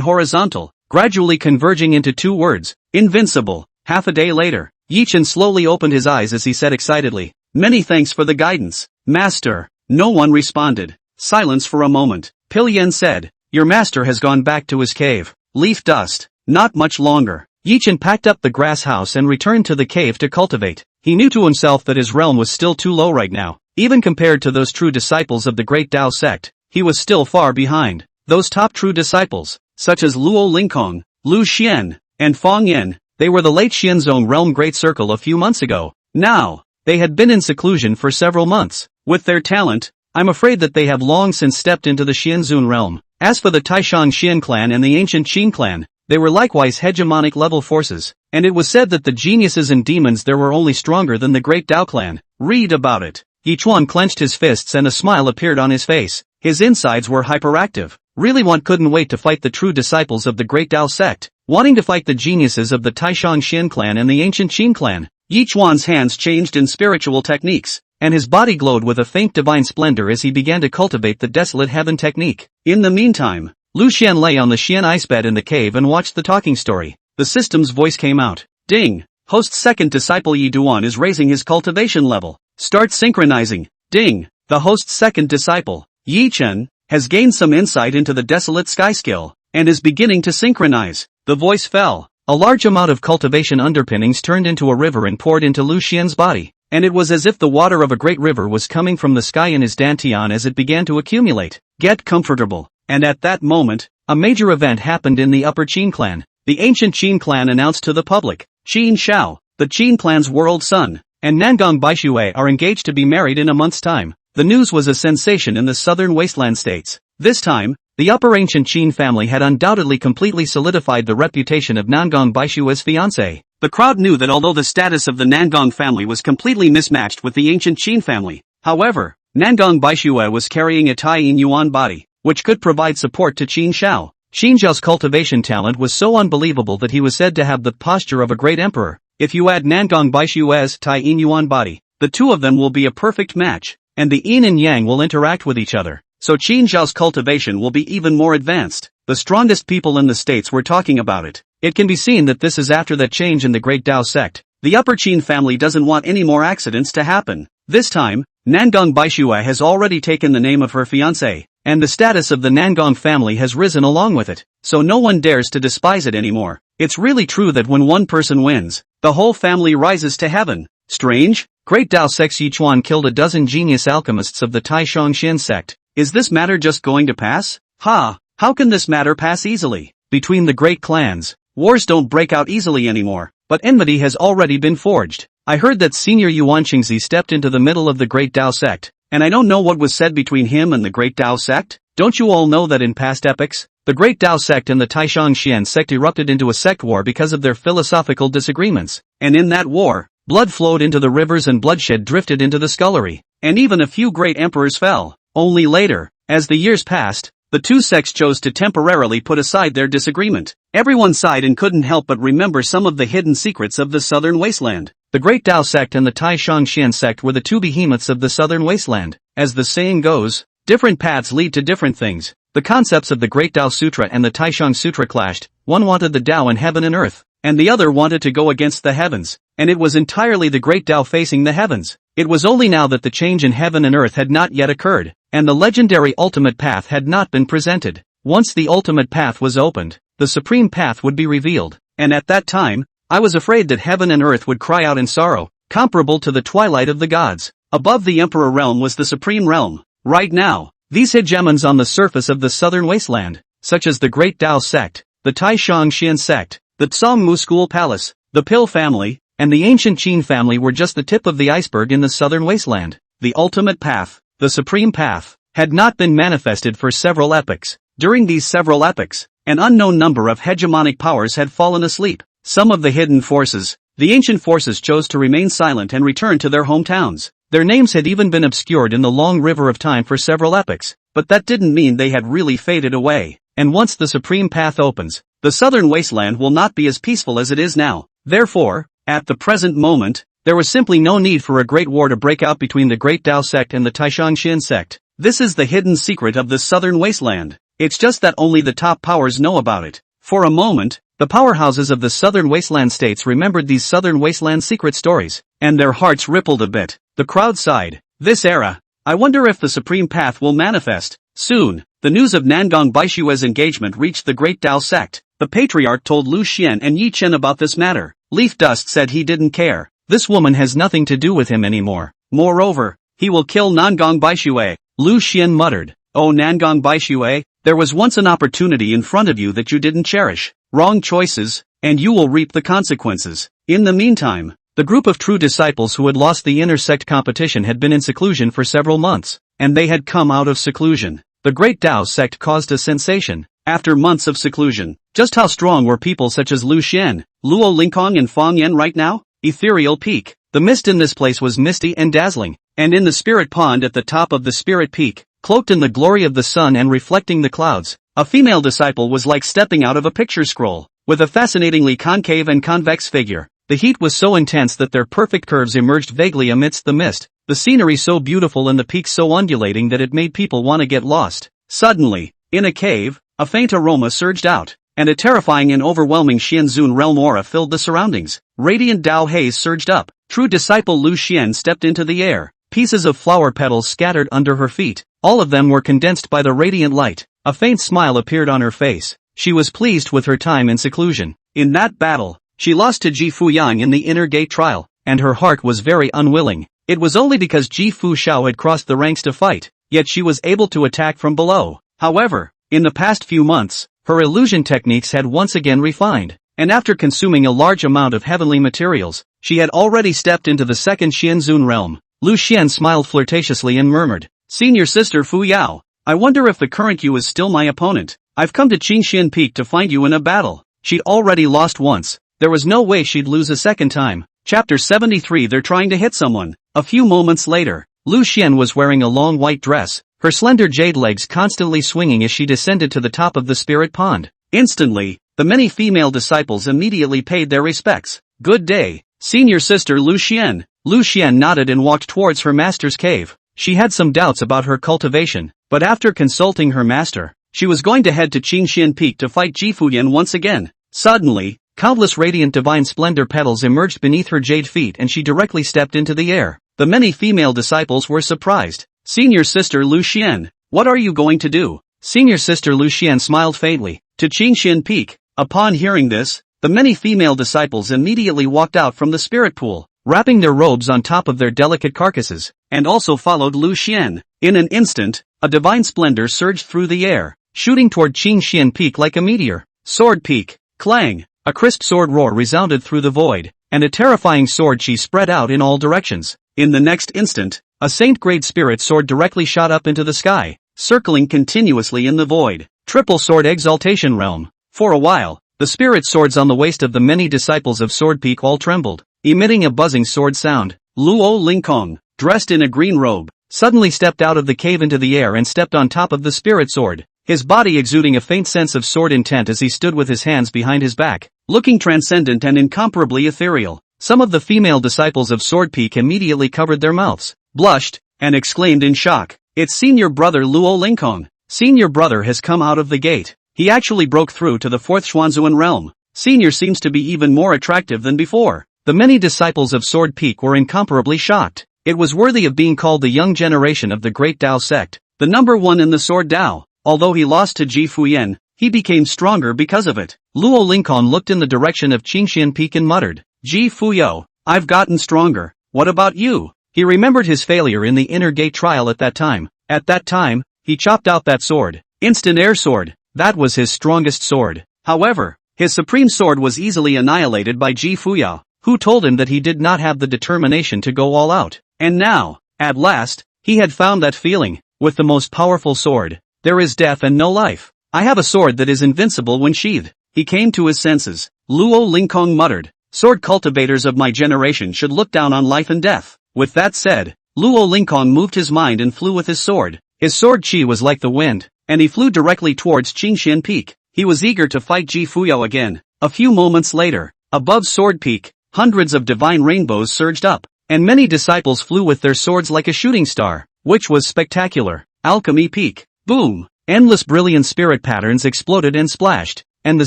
Speaker 2: horizontal, gradually converging into two words, invincible. Half a day later, Yi Chen slowly opened his eyes as he said excitedly, many thanks for the guidance, Master. No one responded. Silence for a moment. Pilyan said, your master has gone back to his cave. Leaf Dust. Not much longer.
Speaker 1: Yi Chen packed up the grass house and returned to the cave to cultivate. He knew to himself that his realm was still too low right now. Even compared to those true disciples of the great Tao sect, he was still far behind. Those top true disciples, such as Luo Lingkong, Lu Xian, and Fang Yin, they were the late Xianzong realm great circle a few months ago. Now, they had been in seclusion for several months. With their talent, I'm afraid that they have long since stepped into the Xianzun realm. As for the Taishang Xian clan and the ancient Qin clan, they were likewise hegemonic level forces, and it was said that the geniuses and demons there were only stronger than the great Tao clan. Read about it. Yi Chuan clenched his fists and a smile appeared on his face. His insides were hyperactive. Really one couldn't wait to fight the true disciples of the great Tao sect, wanting to fight the geniuses of the Taishang Xian clan and the ancient Qin clan. Yi Chuan's hands changed in spiritual techniques, and his body glowed with a faint divine splendor as he began to cultivate the desolate heaven technique. In the meantime, Lu Xian lay on the Xian ice bed in the cave and watched the talking story. The system's voice came out. Ding! Host's second disciple Yi Duan is raising his cultivation level. Start synchronizing. Ding! The host's second disciple, Yi Chen, has gained some insight into the desolate sky skill, and is beginning to synchronize. The voice fell. A large amount of cultivation underpinnings turned into a river and poured into Lu Xian's body, and it was as if the water of a great river was coming from the sky in his dantian as it began to accumulate.
Speaker 2: Get comfortable. And at that moment,
Speaker 1: a major event happened in the upper Qin clan.
Speaker 2: The ancient Qin clan announced to the public, Qin Shao, the Qin clan's world son,
Speaker 1: and Nangong Baixue are engaged to be married in a month's time.
Speaker 2: The news was a sensation in the southern wasteland states. This time,
Speaker 1: the upper ancient Qin family had undoubtedly completely solidified the reputation of Nangong Baixue's fiancé.
Speaker 2: The crowd knew that although the status of the Nangong family was completely mismatched with the ancient Qin family, however, Nangong Baixue was carrying a Tai Yin Yuan body, which could provide support to Qin Shao.
Speaker 1: Qin Zhao's cultivation talent was so unbelievable that he was said to have the posture of a great emperor.
Speaker 2: If you add Nangong Baixue's Tai Yin Yuan body, the two of them will be a perfect match, and the yin and yang will interact with each other. So Qin Zhao's cultivation will be even more advanced. The strongest people in the states were talking about it.
Speaker 1: It can be seen that this is after that change in the Great Tao sect.
Speaker 2: The upper Qin family doesn't want any more accidents to happen. This time, Nangong Baixue has already taken the name of her fiancé,
Speaker 1: and the status of the Nangong family has risen along with it,
Speaker 2: so no one dares to despise it anymore. It's really true that when one person wins, the whole family rises to heaven. Strange?
Speaker 1: Great Tao sect's Yichuan killed a dozen genius alchemists of the Tai Shangxian sect.
Speaker 2: Is this matter just going to pass? How can this matter pass easily?
Speaker 1: Between the great clans,
Speaker 2: wars don't break out easily anymore,
Speaker 1: but enmity has already been forged. I heard that Senior Yuan Qingzi stepped into the middle of the Great Tao sect,
Speaker 2: and I don't know what was said between him and the Great Tao sect.
Speaker 1: Don't you all know that in past epochs, the Great Tao sect and the Taishangxian sect erupted into a sect war because of their philosophical disagreements,
Speaker 2: and in that war,
Speaker 1: blood flowed into the rivers and bloodshed drifted into the scullery,
Speaker 2: and even a few great emperors fell.
Speaker 1: Only later, as the years passed,
Speaker 2: the two sects chose to temporarily put aside their disagreement. Everyone sighed and couldn't help but remember some of the hidden secrets of the southern wasteland.
Speaker 1: The Great Tao sect and the Tai Shangxian sect were the two behemoths of the southern wasteland. As the saying goes, different paths lead to different things. The concepts of the Great Tao Sutra and the Taishang Sutra clashed. One wanted the Tao in heaven and earth,
Speaker 2: and the other wanted to go against the heavens, and it was entirely the Great Tao facing the heavens.
Speaker 1: It was only now that the change in heaven and earth had not yet occurred, and the legendary ultimate path had not been presented. Once the ultimate path was opened, the supreme path would be revealed,
Speaker 2: and at that time, I was afraid that heaven and earth would cry out in sorrow,
Speaker 1: comparable to the twilight of the gods.
Speaker 2: Above the emperor realm was the supreme realm. Right now,
Speaker 1: these hegemons on the surface of the southern wasteland, such as the Great Tao sect, the Tai Shangxian sect,
Speaker 2: the Tsangmu school palace, the Pill family,
Speaker 1: and the ancient Qin family were just the tip of the iceberg in the southern wasteland.
Speaker 2: The ultimate path,
Speaker 1: the supreme path, had not been manifested for several epochs.
Speaker 2: During these several epochs, an unknown number of hegemonic powers had fallen asleep. Some of the hidden forces, the ancient forces, chose to remain silent and return to their hometowns.
Speaker 1: Their names had even been obscured in the long river of time for several epochs,
Speaker 2: but that didn't mean they had really faded away.
Speaker 1: And once the supreme path opens,
Speaker 2: the southern wasteland will not be as peaceful as it is now.
Speaker 1: Therefore,
Speaker 2: at the present moment,
Speaker 1: there was simply no need for a great war to break out between the Great Tao sect and the Taishangxian sect.
Speaker 2: This is the hidden secret of the southern wasteland. It's just that only the top powers know about it. For a moment,
Speaker 1: the powerhouses of the southern wasteland states remembered these southern wasteland secret stories,
Speaker 2: and their hearts rippled a bit.
Speaker 1: The crowd sighed.
Speaker 2: This era, I wonder if the supreme path will manifest. Soon, the news of Nangong Baixue's engagement reached the Great Tao sect. The patriarch told Lu Xian and Yi Chen about this matter. Leaf Dust said he didn't care.
Speaker 1: This woman has nothing to do with him anymore.
Speaker 2: Moreover, he will kill Nangong Baixue.
Speaker 1: Lu Xian muttered.
Speaker 2: Oh Nangong Baixue, there was once an opportunity in front of you that you didn't cherish. Wrong choices, and you will reap the consequences. In the meantime,
Speaker 1: the group of true disciples who had lost the inter-sect competition had been in seclusion for several months,
Speaker 2: and they had come out of seclusion.
Speaker 1: The Great Tao sect caused a sensation.
Speaker 2: After months of seclusion, just how strong were people such as Lu Xian, Luo Lingkong and Fang Yan right now? Ethereal Peak.
Speaker 1: The mist in this place was misty and dazzling,
Speaker 2: and in the spirit pond at the top of the spirit peak,
Speaker 1: cloaked in the glory of the sun and reflecting the clouds,
Speaker 2: a female disciple was like stepping out of a picture scroll, with a fascinatingly concave and convex figure.
Speaker 1: The heat was so intense that their perfect curves emerged vaguely amidst the mist, the scenery so beautiful and the peaks so undulating that it made people want to get lost.
Speaker 2: Suddenly, in a cave, a faint aroma surged out, and a terrifying and overwhelming Xianzun realm aura filled the surroundings. Radiant Dao haze surged up. True disciple Lu Xian stepped into the air.
Speaker 1: Pieces of flower petals scattered under her feet. All of them were condensed by the radiant light. A faint smile appeared on her face. She was pleased with her time in seclusion.
Speaker 2: In that battle, she lost to Ji Fuyang in the inner gate trial, and her heart was very unwilling. It was only because Ji Fu Xiao had crossed the ranks to fight, yet she was able to attack from below. However, in the past few months, her illusion techniques had once again refined, and after consuming a large amount of heavenly materials, she had already stepped into the second Xianzun realm. Lu Xian smiled flirtatiously and murmured, "Senior sister Fu Yao, I wonder if the current you is still my opponent. I've come to Qingxian Peak to find you in a battle." She'd already lost once, there was no way she'd lose a second time. Chapter 73. They're trying to hit someone. A few moments later, Lu Xian was wearing a long white dress, her slender jade legs constantly swinging as she descended to the top of the spirit pond. Instantly, the many female disciples immediately paid their respects. "Good day, senior sister Lu Xian." Lu Xian nodded and walked towards her master's cave. She had some doubts about her cultivation, but after consulting her master, she was going to head to Qingxian Peak to fight Ji Fuyan once again. Suddenly, countless radiant divine splendor petals emerged beneath her jade feet and she directly stepped into the air. The many female disciples were surprised. "Senior sister Lu Xian, what are you going to do?" Senior sister Lu Xian smiled faintly. "To Qingxian Peak." Upon hearing this, the many female disciples immediately walked out from the spirit pool, wrapping their robes on top of their delicate carcasses, and also followed Lu Xian. In an instant, a divine splendor surged through the air, shooting toward Qingxian Peak like a meteor. Sword Peak. Clang! A crisp sword roar resounded through the void, and a terrifying sword chi spread out in all directions. In the next instant, a saint-grade spirit sword directly shot up into the sky, circling continuously in the void. Triple Sword Exaltation Realm. For a while, the spirit swords on the waist of the many disciples of Sword Peak all trembled, emitting a buzzing sword sound. Luo Lingkong, dressed in a green robe, suddenly stepped out of the cave into the air and stepped on top of the spirit sword, his body exuding a faint sense of sword intent as he stood with his hands behind his back, looking transcendent and incomparably ethereal. Some of the female disciples of Sword Peak immediately covered their mouths, blushed, and exclaimed in shock, "It's senior brother Luo Lingkong. Senior brother has come out of the gate. He actually broke through to the fourth Xuanzuan realm. Senior seems to be even more attractive than before." The many disciples of Sword Peak were incomparably shocked. It was worthy of being called the young generation of the Great Tao sect, the number one in the Sword Tao. Although he lost to Ji Fuyan, he became stronger because of it. Luo Lingkong looked in the direction of Qingxian Peak and muttered, "Ji Fuyo, I've gotten stronger. What about you?" He remembered his failure in the inner gate trial at that time. At that time, he chopped out that sword. Instant air sword. That was his strongest sword. However, his supreme sword was easily annihilated by Ji Fuya, who told him that he did not have the determination to go all out. And now, at last, he had found that feeling. With the most powerful sword, there is death and no life. I have a sword that is invincible when sheathed. He came to his senses. Luo Lingkong muttered, "Sword cultivators of my generation should look down on life and death." With that said, Luo Lingkong moved his mind and flew with his sword. His sword chi was like the wind, and he flew directly towards Qingxian Peak. He was eager to fight Ji Fuyo again. A few moments later, above Sword Peak, hundreds of divine rainbows surged up, and many disciples flew with their swords like a shooting star, which was spectacular. Alchemy Peak. Boom! Endless brilliant spirit patterns exploded and splashed, and the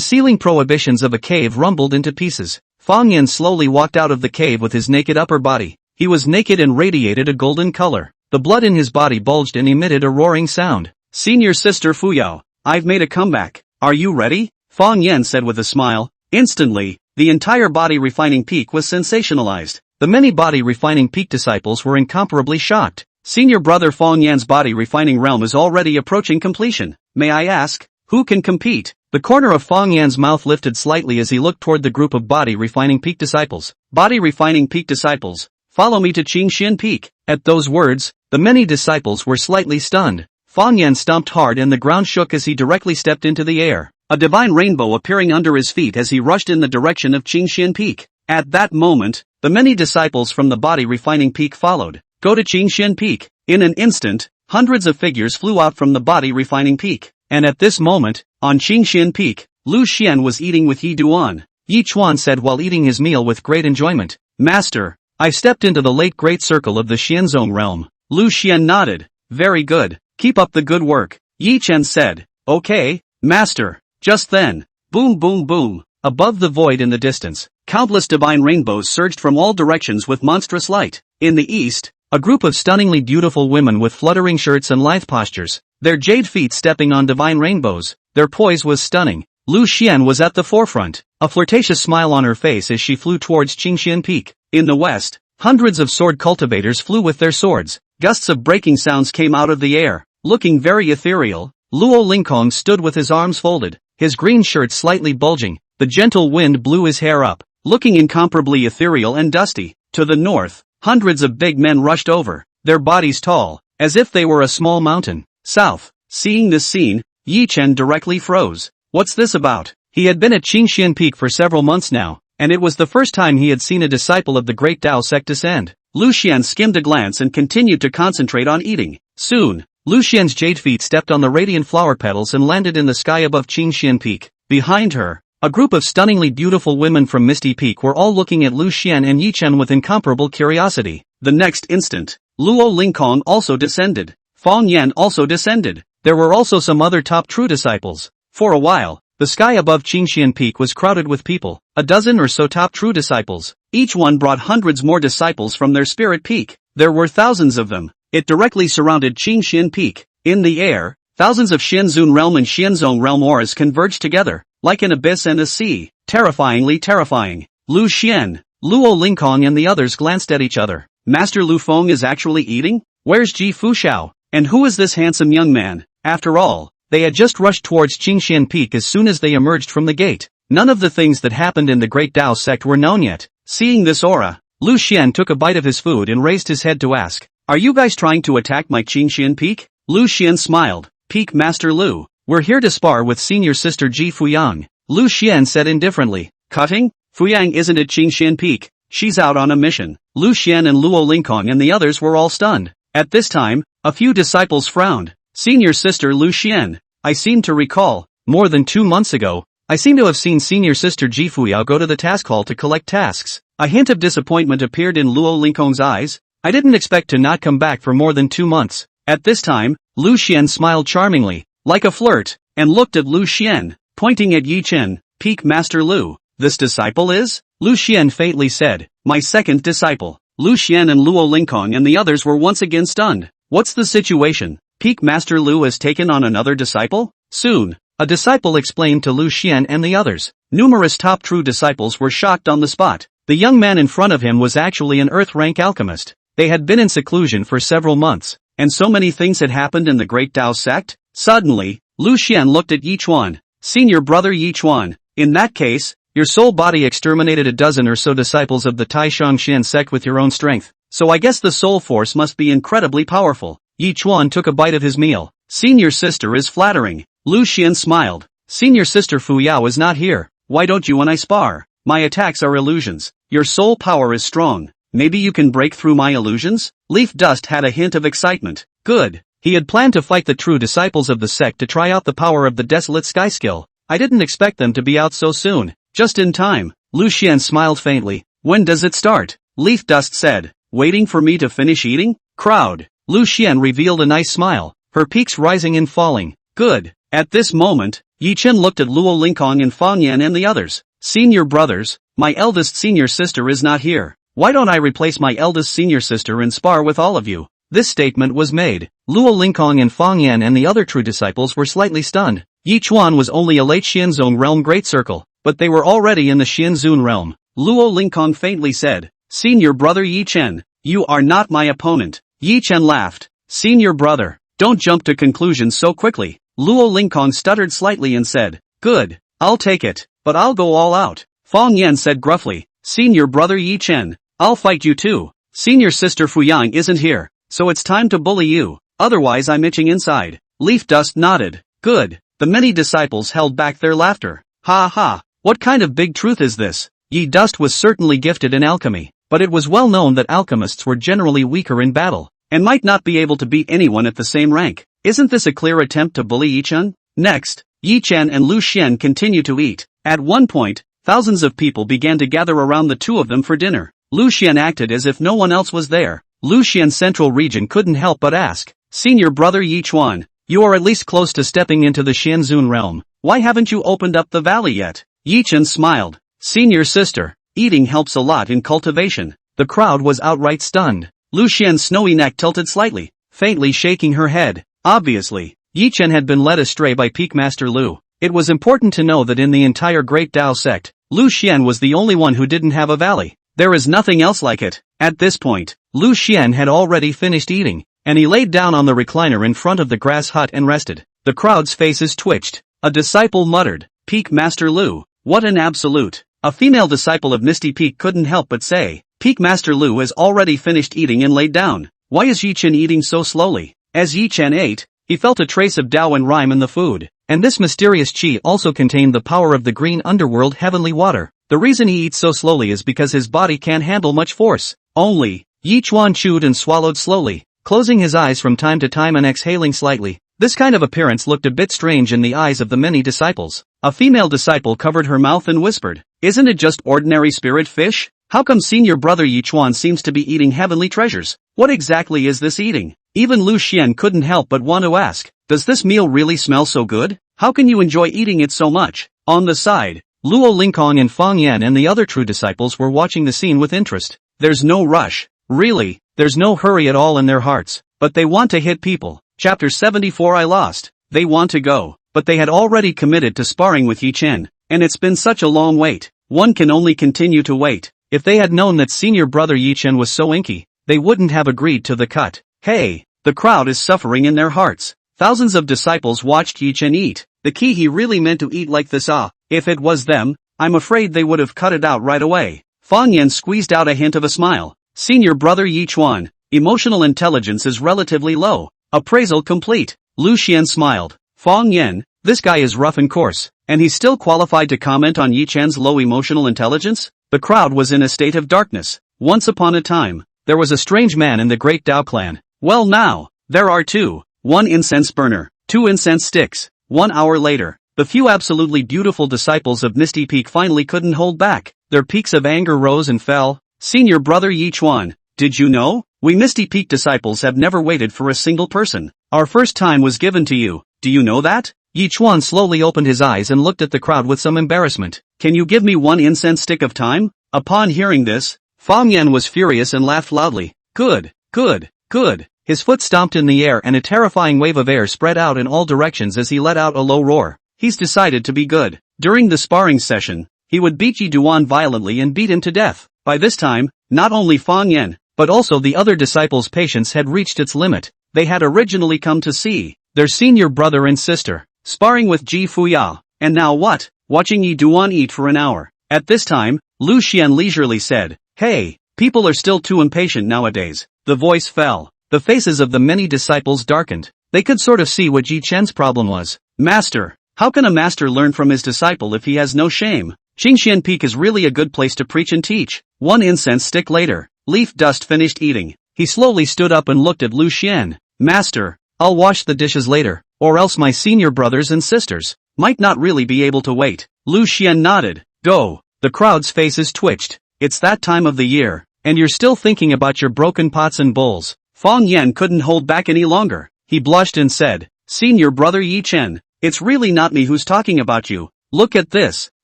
Speaker 2: ceiling prohibitions of a cave rumbled into pieces. Fang Yin slowly walked out of the cave with his naked upper body. He was naked and radiated a golden color. The blood in his body bulged and emitted a roaring sound. "Senior sister Fuyao, I've made a comeback. Are you ready?" Fang Yin said with a smile. Instantly, the entire body refining peak was sensationalized. The many body refining peak disciples were incomparably shocked. Senior brother Fang Yan's body refining realm is already approaching completion. May I ask, who can compete? The corner of Fang Yan's mouth lifted slightly as he looked toward the group of body refining peak disciples. "Body refining peak disciples, follow me to Qingxian Peak." At those words, the many disciples were slightly stunned. Fang Yan stomped hard and the ground shook as he directly stepped into the air, a divine rainbow appearing under his feet as he rushed in the direction of Qingxian Peak. At that moment, the many disciples from the body refining peak followed. "Go to Qingxian Peak." In an instant, hundreds of figures flew out from the body refining peak. And at this moment, on Qingxian Peak, Lu Xian was eating with Yi Duan. Yi Chuan said while eating his meal with great enjoyment, "Master, I stepped into the late great circle of the Xianzong realm." Lu Xian nodded. "Very good. Keep up the good work." Yi Chen said, "Okay, master." Just then, boom boom boom, above the void in the distance, countless divine rainbows surged from all directions with monstrous light. In the east, a group of stunningly beautiful women with fluttering shirts and lithe postures, their jade feet stepping on divine rainbows, their poise was stunning. Lu Xian was at the forefront.
Speaker 1: a flirtatious smile on her face as she flew towards Qingxian Peak.
Speaker 2: In the west, hundreds of sword cultivators flew with their swords. Gusts of breaking sounds came out of the air. Looking very ethereal, Luo Lingkong stood with his arms folded, his green shirt slightly bulging. The gentle wind blew his hair up, looking incomparably ethereal and dusty. To the north, hundreds of big men rushed over, their bodies tall, as if they were a small mountain. South, seeing this scene, Yi Chen directly froze. What's this about?
Speaker 1: He had been at Qingxian Peak for several months now, and it was the first time he had seen a disciple of the Great Tao sect descend.
Speaker 2: Lu Xian skimmed a glance and continued to concentrate on eating. Soon,
Speaker 1: Lu Xian's jade feet stepped on the radiant flower petals and landed in the sky above Qingxian Peak.
Speaker 2: Behind her,
Speaker 1: a group of stunningly beautiful women from Misty Peak were all looking at Lu Xian and Yi Chen with incomparable curiosity.
Speaker 2: The next instant, Luo Lingkong also descended. Fang Yan also descended.
Speaker 1: There were also some other top true disciples.
Speaker 2: For a while,
Speaker 1: the sky above Qingxian Peak was crowded with people, a dozen or so top true disciples.
Speaker 2: Each one brought hundreds more disciples from their spirit peak. There were thousands of them. It directly surrounded Qingxian Peak. In the air, thousands of Xianzun realm and Xianzong realm auras converged together, like an abyss and a sea. Terrifyingly terrifying. Lu Xian, Luo Lingkong and the others glanced at each other. Master Lu Feng is actually eating? Where's Ji Fuxiao? And who is this handsome young man? After all, they had just rushed towards Qingxian Peak as soon as they emerged from the gate. None of the things that happened in the Great Tao sect were known yet. Seeing this aura, Lu Xian took a bite of his food and raised his head to ask, "Are you guys trying to attack my Qingxian Peak?" Lu Xian smiled. "Peak Master Lu, we're here to spar with senior sister Ji Fuyang," Lu Xian said indifferently. "Cutting? Fuyang isn't at Qingxian Peak. She's out on a mission." Lu Xian and Luo Lingkong and the others were all stunned. At this time, a few disciples frowned. "Senior sister Lu Xian, I seem to recall, more than 2 months ago, I seem to have seen senior sister Ji Fuyao go to the task hall to collect tasks." A hint of disappointment appeared in Luo Lingkong's eyes. "I didn't expect to not come back for more than 2 months. At this time, Lu Xian smiled charmingly, like a flirt, and looked at Lu Xian, pointing at Yi Chen. "Peak Master Lu, this disciple is?" Lu Xian faintly said, "My second disciple." Lu Xian and Luo Lingkong and the others were once again stunned. "What's the situation? Peak Master Lu has taken on another disciple?" Soon, a disciple explained to Lu Xian and the others. Numerous top true disciples were shocked on the spot. The young man in front of him was actually an earth-rank alchemist. They had been in seclusion for several months, and so many things had happened in the Great Tao sect. Suddenly, Lu Xian looked at Yi Chuan. "Senior brother Yi Chuan, in that case, your soul body exterminated a dozen or so disciples of the Tai Shangxian sect with your own strength, so I guess the soul force must be incredibly powerful." Yi Chuan took a bite of his meal. "Senior sister is flattering." Lu Xian smiled. "Senior sister Fuyao is not here. Why don't you and I spar? My attacks are illusions. Your soul power is strong. Maybe you can break through my illusions?" Leaf Dust had a hint of excitement. Good. He had planned to fight the true disciples of the sect to try out the power of the Desolate Sky skill. I didn't expect them to be out so soon. Just in time. Lu Xian smiled faintly. "When does it start?" Leaf Dust said. "Waiting for me to finish eating?" Crowd. Lu Xian revealed a nice smile, her peaks rising and falling. Good. At this moment, Yi Chen looked at Luo Lingkong and Fang Yan and the others. "Senior brothers, my eldest senior sister is not here. Why don't I replace my eldest senior sister and spar with all of you?" This statement was made. Luo Lingkong and Fang Yan and the other true disciples were slightly stunned. Yi Chuan was only a late Xianzong realm great circle, but they were already in the Xianzun realm. Luo Lingkong faintly said, "Senior brother Yi Chen, you are not my opponent." Yi Chen laughed. "Senior brother, don't jump to conclusions so quickly." Luo Lingkong stuttered slightly and said, "Good, I'll take it, but I'll go all out." Fang Yan said gruffly, "Senior brother Yi Chen, I'll fight you too. Senior sister Fuyang isn't here, so it's time to bully you, otherwise I'm itching inside." Leaf Dust nodded. Good. The many disciples held back their laughter. Ha ha, what kind of big truth is this? Yi Dust was certainly gifted in alchemy, but it was well known that alchemists were generally weaker in battle, and might not be able to beat anyone at the same rank. Isn't this a clear attempt to bully Yi Chen? Next, Yi Chen and Lu Xian continued to eat. At one point, thousands of people began to gather around the two of them for dinner. Lu Xian acted as if no one else was there. Lu Xian's central region couldn't help but ask, "Senior brother Yi Chuan, you are at least close to stepping into the Xianzun realm. Why haven't you opened up the valley yet?" Yi Chen smiled. "Senior sister, eating helps a lot in cultivation." The crowd was outright stunned. Lu Xian's snowy neck tilted slightly, faintly shaking her head. Obviously, Yi Chen had been led astray by Peak Master Lu. It was important to know that in the entire Great Tao sect, Lu Xian was the only one who didn't have a valley. There is nothing else like it. At this point, Lu Xian had already finished eating, and he laid down on the recliner in front of the grass hut and rested. The crowd's faces twitched. A disciple muttered, "Peak Master Lu, what an absolute." A female disciple of Misty Peak couldn't help but say, "Peak Master Lu has already finished eating and laid down. Why is Yi Chen eating so slowly?" As Yi Chen ate, he felt a trace of Dao and Rhyme in the food, and this mysterious qi also contained the power of the green underworld heavenly water. The reason he eats so slowly is because his body can't handle much force. Only, Yi Chuan chewed and swallowed slowly, closing his eyes from time to time and exhaling slightly. This kind of appearance looked a bit strange in the eyes of the many disciples. A female disciple covered her mouth and whispered, "Isn't it just ordinary spirit fish? How come senior brother Yi Chuan seems to be eating heavenly treasures? What exactly is this eating?" Even Lu Xian couldn't help but want to ask, "Does this meal really smell so good? How can you enjoy eating it so much?" On the side, Luo Lingkong and Fang Yan and the other true disciples were watching the scene with interest. There's no rush. Really, there's no hurry at all in their hearts, but they want to hit people. Chapter 74 I lost. They want to go, but they had already committed to sparring with Yi Chen, and it's been such a long wait. One can only continue to wait. If they had known that senior brother Yi Chen was so inky, they wouldn't have agreed to the cut. Hey, the crowd is suffering in their hearts. Thousands of disciples watched Yi Chen eat. The key he really meant to eat like this If it was them, I'm afraid they would have cut it out right away. Fang Yan squeezed out a hint of a smile. Senior brother Yi Chuan, emotional intelligence is relatively low. Appraisal complete. Lu Xian smiled. Fang Yan, this guy is rough and coarse, and he's still qualified to comment on Yi Chen's low emotional intelligence? The crowd was in a state of darkness. Once upon a time, there was a strange man in the Great Dao clan. Well now, there are two. One incense burner, 2 incense sticks. 1 hour later, the few absolutely beautiful disciples of Misty Peak finally couldn't hold back. Their peaks of anger rose and fell. Senior brother Yi Chuan, did you know? We Misty Peak disciples have never waited for a single person. Our first time was given to you. Do you know that? Yi Chuan slowly opened his eyes and looked at the crowd with some embarrassment. Can you give me 1 incense stick of time? Upon hearing this, Fang Yan was furious and laughed loudly. Good, good, good. His foot stomped in the air and a terrifying wave of air spread out in all directions as he let out a low roar. He's decided to be good. During the sparring session, he would beat Yi Duan violently and beat him to death. By this time, not only Fang Yan, but also the other disciples' patience had reached its limit. They had originally come to see their senior brother and sister sparring with Ji Fuya, and now what? Watching Yi Duan eat for an hour. At this time, Lu Xian leisurely said, "Hey, people are still too impatient nowadays." The voice fell. The faces of the many disciples darkened. They could sort of see what Yi Chen's problem was. "Master, how can a master learn from his disciple if he has no shame? Qingxian Peak is really a good place to preach and teach." 1 incense stick later, Leaf Dust finished eating. He slowly stood up and looked at Lu Xian. "Master, I'll wash the dishes later, or else my senior brothers and sisters might not really be able to wait." Lu Xian nodded. "Go." The crowd's faces twitched. It's that time of the year, and you're still thinking about your broken pots and bowls. Fang Yan couldn't hold back any longer. He blushed and said, "Senior brother Yi Chen, it's really not me who's talking about you. Look at this.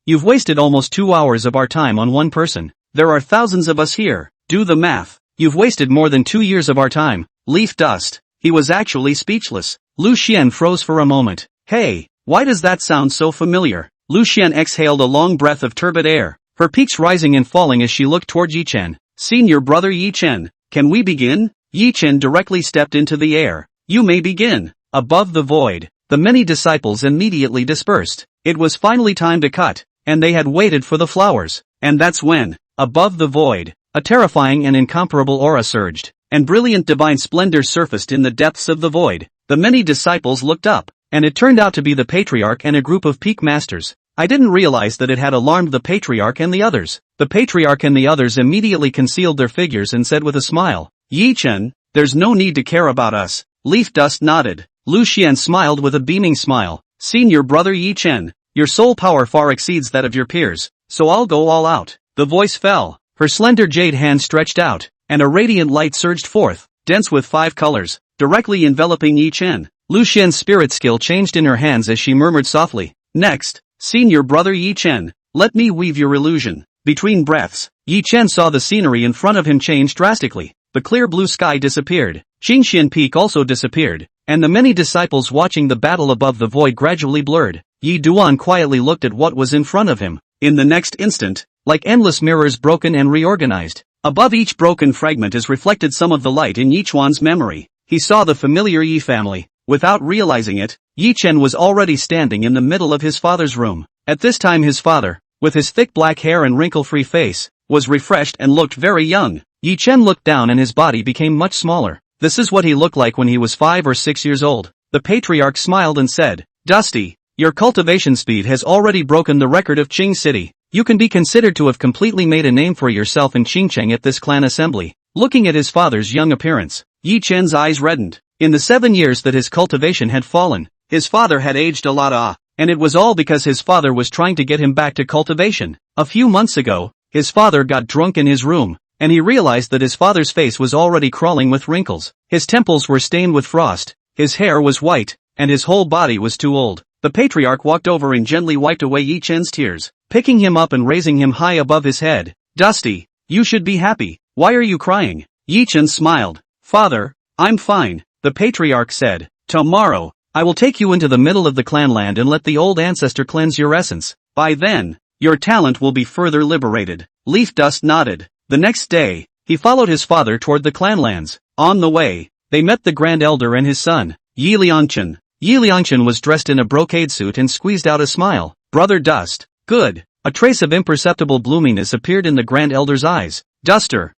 Speaker 2: You've wasted almost 2 hours of our time on one person. There are thousands of us here. Do the math. You've wasted more than 2 years of our time." Leaf Dust. He was actually speechless. Lu Xian froze for a moment. "Hey, why does that sound so familiar?" Lu Xian exhaled a long breath of turbid air, her peaks rising and falling as she looked toward Yi Chen. "Senior brother Yi Chen, can we begin?" Yi Chen directly stepped into the air. "You may begin." Above the void, the many disciples immediately dispersed. It was finally time to cut, and they had waited for the flowers. And that's when, above the void, a terrifying and incomparable aura surged, and brilliant divine splendor surfaced in the depths of the void. The many disciples looked up, and it turned out to be the Patriarch and a group of peak masters. I didn't realize that it had alarmed the Patriarch and the others. The Patriarch and the others immediately concealed their figures and said with a smile, "Yi Chen, there's no need to care about us." Leaf Dust nodded. Lu Xian smiled with a beaming smile. "Senior brother Yi Chen, your soul power far exceeds that of your peers, so I'll go all out." The voice fell. Her slender jade hand stretched out, and a radiant light surged forth, dense with 5 colors, directly enveloping Yi Chen. Lu Xian's spirit skill changed in her hands as she murmured softly, "Next, senior brother Yi Chen, let me weave your illusion." Between breaths, Yi Chen saw the scenery in front of him change drastically. The clear blue sky disappeared, Qingxian Peak also disappeared, and the many disciples watching the battle above the void gradually blurred. Yi Duan quietly looked at what was in front of him. In the next instant,
Speaker 1: like endless mirrors broken and reorganized.
Speaker 2: Above each broken fragment is reflected some of the light in Yichuan's memory. He saw the familiar Yi family. Without realizing it, Yi Chen was already standing in the middle of his father's room. At this time his father, with his thick black hair and wrinkle-free face, was refreshed and looked very young.
Speaker 1: Yi Chen looked down and his body became much smaller. This is what he looked like when he was 5 or 6 years old. The patriarch smiled and said, "Dusty, your cultivation speed has already broken the record of Qing City. You can be considered to have completely made a name for yourself in Qingcheng at this clan assembly." Looking at his father's young appearance, Yi Chen's eyes reddened. In the 7 years that his cultivation had fallen, his father had aged a lot, and it was all because his father was trying to get him back to cultivation. A few months ago, his father got drunk in his room, and he realized that his father's face was already crawling with wrinkles. His temples were stained with frost, his hair was white, and his whole body was too old. The patriarch walked over and gently wiped away Yi Chen's tears, picking him up and raising him high above his head. "Dusty, you should be happy. Why are you crying?" Yi Chen smiled. "Father, I'm fine," the patriarch said. "Tomorrow, I will take you into the middle of the clan land and let the old ancestor cleanse your essence. By then, your talent will be further liberated." Leaf Dust nodded. The next day, he followed his father toward the clan lands. On the way, they met the Grand Elder and his son, Yi Liangchen. Yi Liangchen was dressed in a brocade suit and squeezed out a smile. "Brother Dust, good." A trace of imperceptible bloominess appeared in the Grand Elder's eyes. "Duster,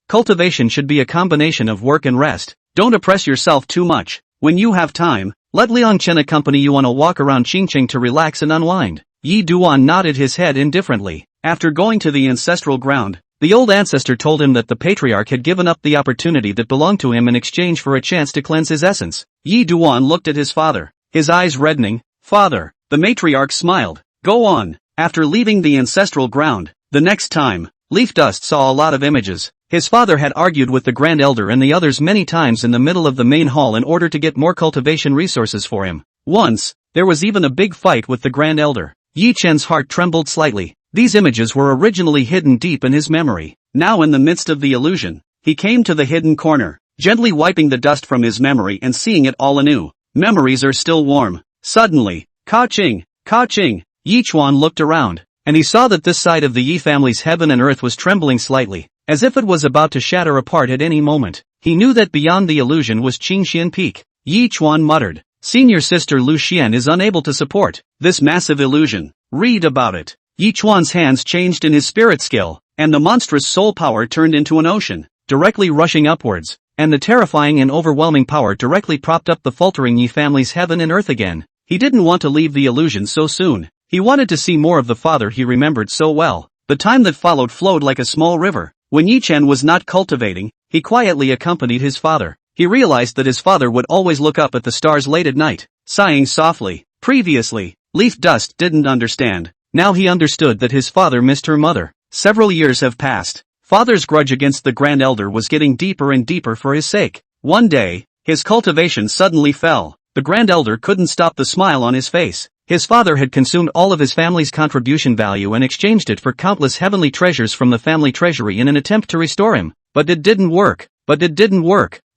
Speaker 1: cultivation should be a combination of work and rest. Don't oppress yourself too much. When you have time, let Liangchen accompany you on a walk around Qingcheng to relax and unwind." Yi Duan nodded his head indifferently. After going to the ancestral ground, the old ancestor told him that the patriarch had given up the opportunity that belonged to him in exchange for a chance to cleanse his essence. Yi Duan looked at his father, his eyes reddening. "Father," the matriarch smiled. "Go on." After leaving the ancestral ground, the next time, Leaf Dust saw a lot of images. His father had argued with the Grand Elder and the others many times in the middle of the main hall in order to get more cultivation resources for him. Once, there was even a big fight with the Grand Elder. Yi Chen's heart trembled slightly. These images were originally hidden deep in his memory. Now in the midst of the illusion, he came to the hidden corner, gently wiping the dust from his memory and seeing it all anew. Memories are still warm. Suddenly, Ka-ching, Ka-ching, Yi Chuan looked around, and he saw that this side of the Yi family's heaven and earth was trembling slightly, as if it was about to shatter apart at any moment. He knew that beyond the illusion was Qingxian Peak. Yi Chuan muttered, "Senior sister Lu Xian is unable to support this massive illusion. Read about it." Yi Chuan's hands changed in his spirit skill, and the monstrous soul power turned into an ocean, directly rushing upwards, and the terrifying and overwhelming power directly propped up the faltering Yi family's heaven and earth again. He didn't want to leave the illusion so soon. He wanted to see more of the father he remembered so well. The time that followed flowed like a small river. When Yi Chen was not cultivating, he quietly accompanied his father. He realized that his father would always look up at the stars late at night, sighing softly. Previously, Leaf Dust didn't understand. Now he understood that his father missed her mother. Several years have passed. Father's grudge against the Grand Elder was getting deeper and deeper for his sake. One day, his cultivation suddenly fell. The Grand Elder couldn't stop the smile on his face. His father had consumed all of his family's contribution value and exchanged it for countless heavenly treasures from the family treasury in an attempt to restore him. But it didn't work.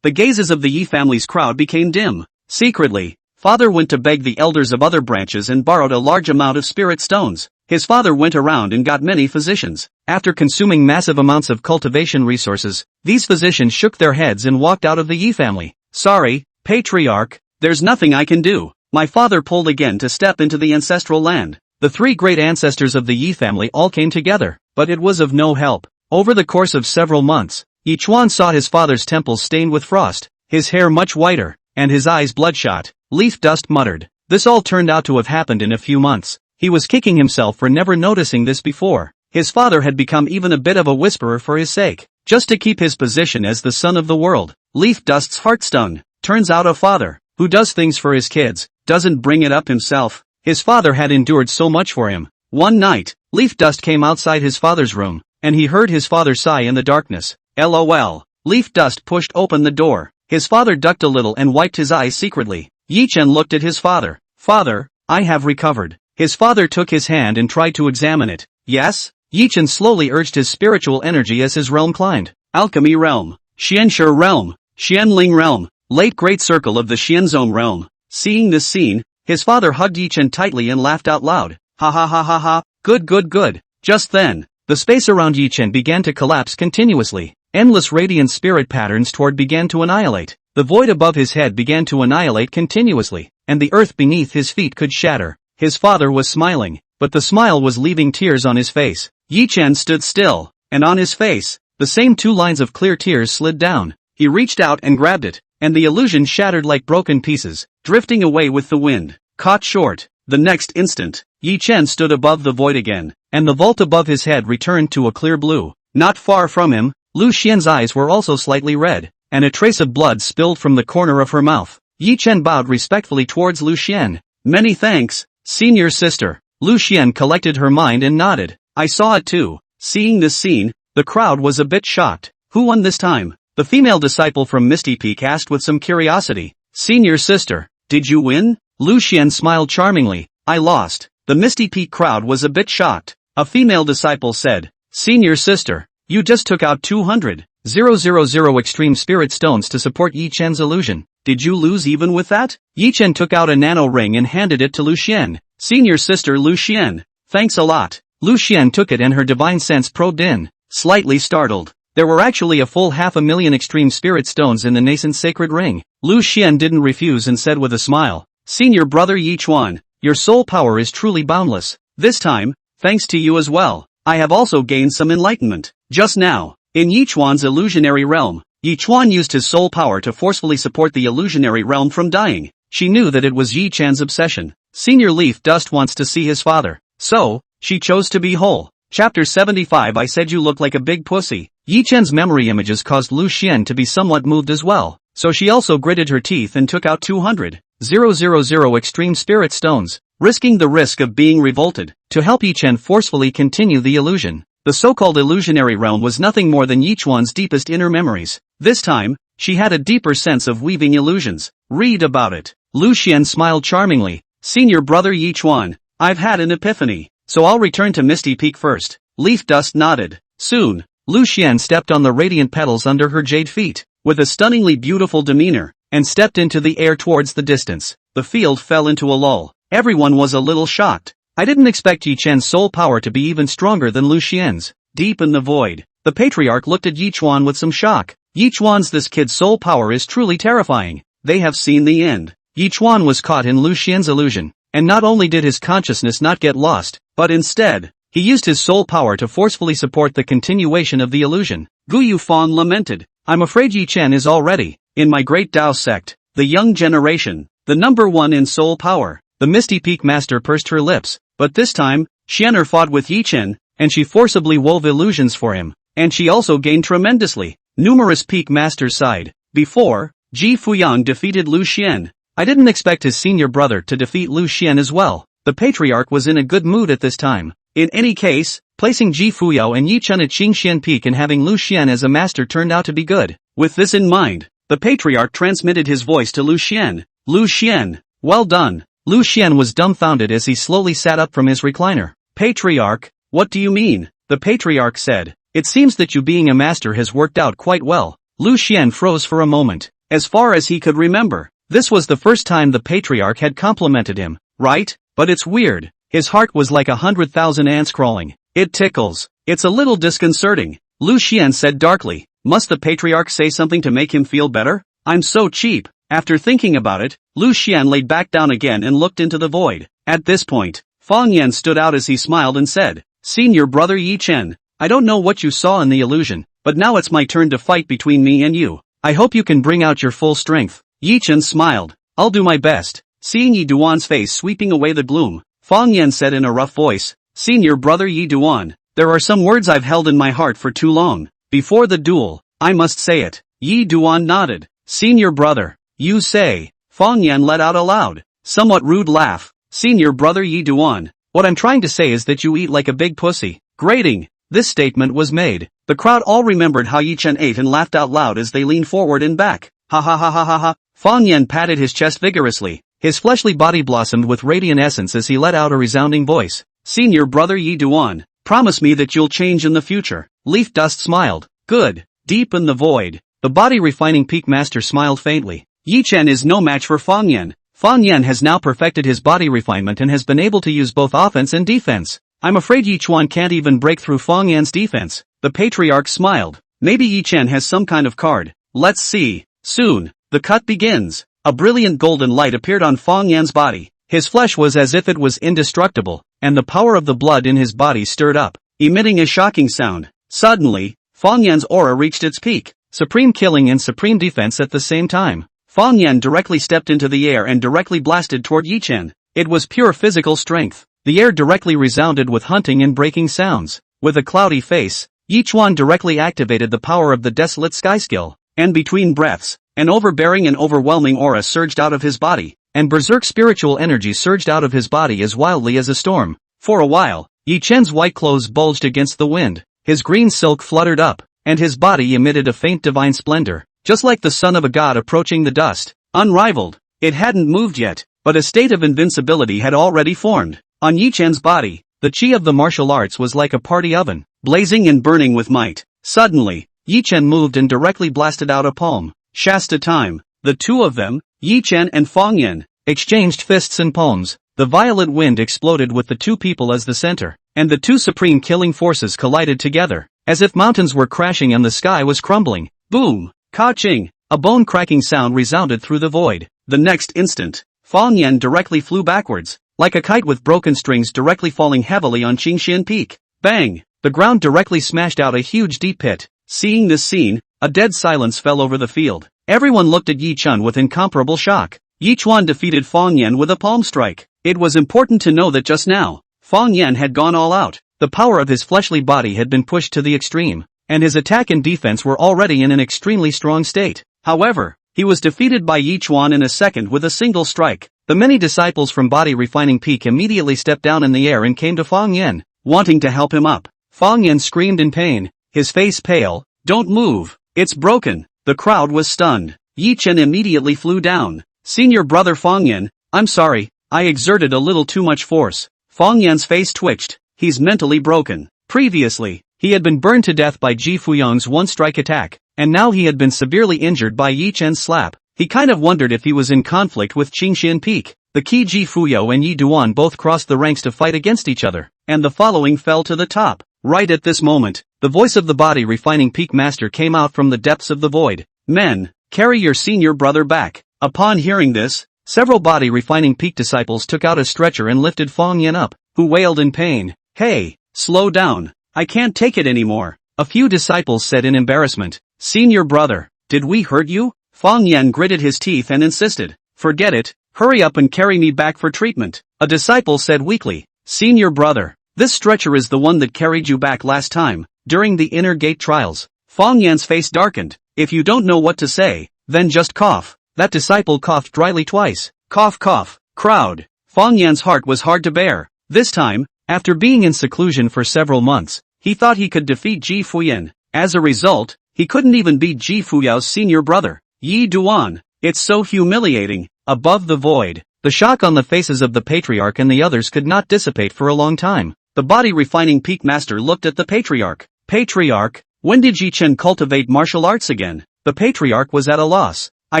Speaker 1: The gazes of the Yi family's crowd became dim. Secretly, father went to beg the elders of other branches and borrowed a large amount of spirit stones. His father went around and got many physicians. After consuming massive amounts of cultivation resources, these physicians shook their heads and walked out of the Yi family. "Sorry, patriarch, there's nothing I can do." My father pulled again to step into the ancestral land. The three great ancestors of the Yi family all came together, but it was of no help. Over the course of several months, Yi Chuan saw his father's temples stained with frost, his hair much whiter, and his eyes bloodshot. Leaf Dust muttered. This all turned out to have happened in a few months. He was kicking himself for never noticing this before. His father had become even a bit of a whisperer for his sake, just to keep his position as the son of the world. Leaf Dust's heart stung. Turns out a father, who does things for his kids, doesn't bring it up himself. His father had endured so much for him. One night, Leaf Dust came outside his father's room, and he heard his father sigh in the darkness. LOL. Leaf Dust pushed open the door. His father ducked a little and wiped his eyes secretly. Yi Chen looked at his father. "Father, I have recovered." His father took his hand and tried to examine it. "Yes?" Yi Chen slowly urged his spiritual energy as his realm climbed. Alchemy realm. Xianshi realm. Xianling realm. Late great circle of the Xianzong realm. Seeing this scene, his father hugged Yi Chen tightly and laughed out loud. "Ha ha ha ha ha,
Speaker 2: Good, good, good. Just then, the space around Yi Chen began to collapse continuously. Endless radiant spirit patterns toward began to annihilate. The void above his head began to annihilate continuously, and the earth beneath his feet could shatter. His father was smiling, but the smile was leaving tears on his face. Yi Chen stood still, and on his face, the same 2 lines of clear tears slid down. He reached out and grabbed it, and the illusion shattered like broken pieces, drifting away with the wind. Caught short. The next instant, Yi Chen stood above the void again, and the vault above his head returned to a clear blue. Not far from him, Lu Xian's eyes were also slightly red, and a trace of blood spilled from the corner of her mouth. Yi Chen bowed respectfully towards Lu Xian. Many thanks, senior sister. Lu Xian collected her mind and nodded. I saw it too. Seeing this scene, the crowd was a bit shocked. Who won this time? The female disciple from Misty Peak asked with some curiosity. Senior sister, did you win? Lu Xian smiled charmingly. I lost. The Misty Peak crowd was a bit shocked. A female disciple said, Senior sister, you just took out 200,000 extreme spirit stones to support Yi Chen's illusion. Did you lose even with that? Yi Chen took out a nano ring and handed it to Lu Xian. Senior sister Lu Xian, thanks a lot. Lu Xian took it and her divine sense probed in. Slightly startled. There were actually a full 500,000 extreme spirit stones in the nascent sacred ring. Lu Xian didn't refuse and said with a smile, Senior brother Yi Chuan, your soul power is truly boundless. This time, thanks to you as well, I have also gained some enlightenment. Just now, in Yi Chuan's illusionary realm, Yi Chuan used his soul power to forcefully support the illusionary realm from dying. She knew that it was Yi Chan's obsession. Senior Leaf Dust wants to see his father. So, she chose to be whole. Chapter 75 I said you look like a big pussy. Yi Chen's memory images caused Lu Xian to be somewhat moved as well, so she also gritted her teeth and took out 200,000 extreme spirit stones, risking the risk of being revolted, to help Yi Chen forcefully continue the illusion. The so-called illusionary realm was nothing more than Yi Chuan's deepest inner memories. This time, she had a deeper sense of weaving illusions. Read about it. Lu Xian smiled charmingly. Senior brother Yi Chuan, I've had an epiphany, so I'll return to Misty Peak first. Leaf Dust nodded. Soon, Lu Xian stepped on the radiant petals under her jade feet, with a stunningly beautiful demeanor, and stepped into the air towards the distance. The field fell into a lull. Everyone was a little shocked. I didn't expect Yi Chen's soul power to be even stronger than Lu Xian's. Deep in the void, the patriarch looked at Yi Chuan with some shock. Yi Chuan's this kid's soul power is truly terrifying. They have seen the end. Yi Chuan was caught in Lu Xian's illusion, and not only did his consciousness not get lost, but instead, he used his soul power to forcefully support the continuation of the illusion. Gu Yufang lamented, I'm afraid Yi Chen is already, in my great Dao sect, the young generation, the number one in soul power. The Misty Peak master pursed her lips, but this time, Xianer fought with Yi Chen, and she forcibly wove illusions for him, and she also gained tremendously. Numerous peak masters sighed. Before, Ji Fuyang defeated Lu Xian. I didn't expect his senior brother to defeat Lu Xian as well. The patriarch was in a good mood at this time. In any case, placing Ji Fuyao and Yi Chen at Qingxian Peak and having Lu Xian as a master turned out to be good. With this in mind, the patriarch transmitted his voice to Lu Xian. Lu Xian, well done. Lu Xian was dumbfounded as he slowly sat up from his recliner. Patriarch, what do you mean? The patriarch said. It seems that you being a master has worked out quite well. Lu Xian froze for a moment. As far as he could remember, this was the first time the patriarch had complimented him, right? But it's weird. His heart was like 100,000 ants crawling. It tickles. It's a little disconcerting. Lu Xian said darkly. Must the patriarch say something to make him feel better? I'm so cheap. After thinking about it, Lu Xian laid back down again and looked into the void. At this point, Fang Yan stood out as he smiled and said, Senior brother Yi Chen, I don't know what you saw in the illusion, but now it's my turn to fight between me and you. I hope you can bring out your full strength. Yi Chen smiled. I'll do my best. Seeing Yi Duan's face sweeping away the gloom, Fang Yan said in a rough voice, Senior brother Yi Duan, there are some words I've held in my heart for too long. Before the duel, I must say it. Yi Duan nodded. Senior brother, you say. Fang Yan let out a loud, somewhat rude laugh. Senior brother Yi Duan, what I'm trying to say is that you eat like a big pussy. Grating. This statement was made. The crowd all remembered how Yi Chen ate and laughed out loud as they leaned forward and back. Ha ha ha ha ha ha. Fang Yan patted his chest vigorously. His fleshly body blossomed with radiant essence as he let out a resounding voice. Senior brother Yi Duan, promise me that you'll change in the future. Leaf Dust smiled. Good. Deep in the void, the body refining peak master smiled faintly. Yi Chen is no match for Fang Yan. Fang Yan has now perfected his body refinement and has been able to use both offense and defense. I'm afraid Yi Chuan can't even break through Fang Yan's defense. The patriarch smiled. Maybe Yi Chen has some kind of card. Let's see. Soon, the cut begins. A brilliant golden light appeared on Fang Yan's body. His flesh was as if it was indestructible, and the power of the blood in his body stirred up, emitting a shocking sound. Suddenly, Fang Yan's aura reached its peak. Supreme killing and supreme defense at the same time. Fang Yan directly stepped into the air and directly blasted toward Yi Chen. It was pure physical strength. The air directly resounded with hunting and breaking sounds. With a cloudy face, Yi Chuan directly activated the power of the Desolate Sky skill. And between breaths, an overbearing and overwhelming aura surged out of his body, and berserk spiritual energy surged out of his body as wildly as a storm. For a while, Yi Chen's white clothes bulged against the wind, his green silk fluttered up, and his body emitted a faint divine splendor, just like the son of a god approaching the dust. Unrivaled, it hadn't moved yet, but a state of invincibility had already formed. On Yi Chen's body, the chi of the martial arts was like a party oven, blazing and burning with might. Suddenly, Yi Chen moved and directly blasted out a palm. Shasta time. The two of them, Yi Chen and Fang Yan, exchanged fists and palms. The violet wind exploded with the two people as the center, and the two supreme killing forces collided together, as if mountains were crashing and the sky was crumbling. Boom! Ka-ching! A bone-cracking sound resounded through the void. The next instant, Fang Yan directly flew backwards, like a kite with broken strings directly falling heavily on Qingxian Peak. Bang! The ground directly smashed out a huge deep pit. Seeing this scene, a dead silence fell over the field. Everyone looked at Yi Chuan with incomparable shock. Yi Chuan defeated Fang Yan with a palm strike. It was important to know that just now, Fang Yan had gone all out. The power of his fleshly body had been pushed to the extreme, and his attack and defense were already in an extremely strong state. However, he was defeated by Yi Chuan in a second with a single strike. The many disciples from Body Refining Peak immediately stepped down in the air and came to Fang Yan, wanting to help him up. Fang Yan screamed in pain, his face pale. Don't move, it's broken. The crowd was stunned. Yi Chen immediately flew down. Senior brother Fang Yan, I'm sorry, I exerted a little too much force. Fang Yan's face twitched. He's mentally broken. Previously, he had been burned to death by Ji Fuyong's one-strike attack, and now he had been severely injured by Yi Chen's slap. He kind of wondered if he was in conflict with Qingxian Peak. The key Ji Fuyo and Yi Duan both crossed the ranks to fight against each other, and the following fell to the top. Right at this moment, the voice of the Body Refining Peak Master came out from the depths of the void. Men, carry your senior brother back. Upon hearing this, several Body Refining Peak disciples took out a stretcher and lifted Fang Yan up, who wailed in pain. Hey, slow down. I can't take it anymore. A few disciples said in embarrassment. Senior brother, did we hurt you? Fang Yan gritted his teeth and insisted. Forget it, hurry up and carry me back for treatment. A disciple said weakly. Senior brother, this stretcher is the one that carried you back last time, during the inner gate trials. Fang Yan's face darkened. If you don't know what to say, then just cough. That disciple coughed dryly twice. Cough cough. Crowd. Fang Yan's heart was hard to bear. This time, after being in seclusion for several months, he thought he could defeat Ji Fuyan. As a result, he couldn't even beat Ji Fuyao's senior brother, Yi Duan. It's so humiliating. Above the void, the shock on the faces of the patriarch and the others could not dissipate for a long time. The Body Refining Peak Master looked at the patriarch. Patriarch, when did Yi Chen cultivate martial arts again? The patriarch was at a loss. I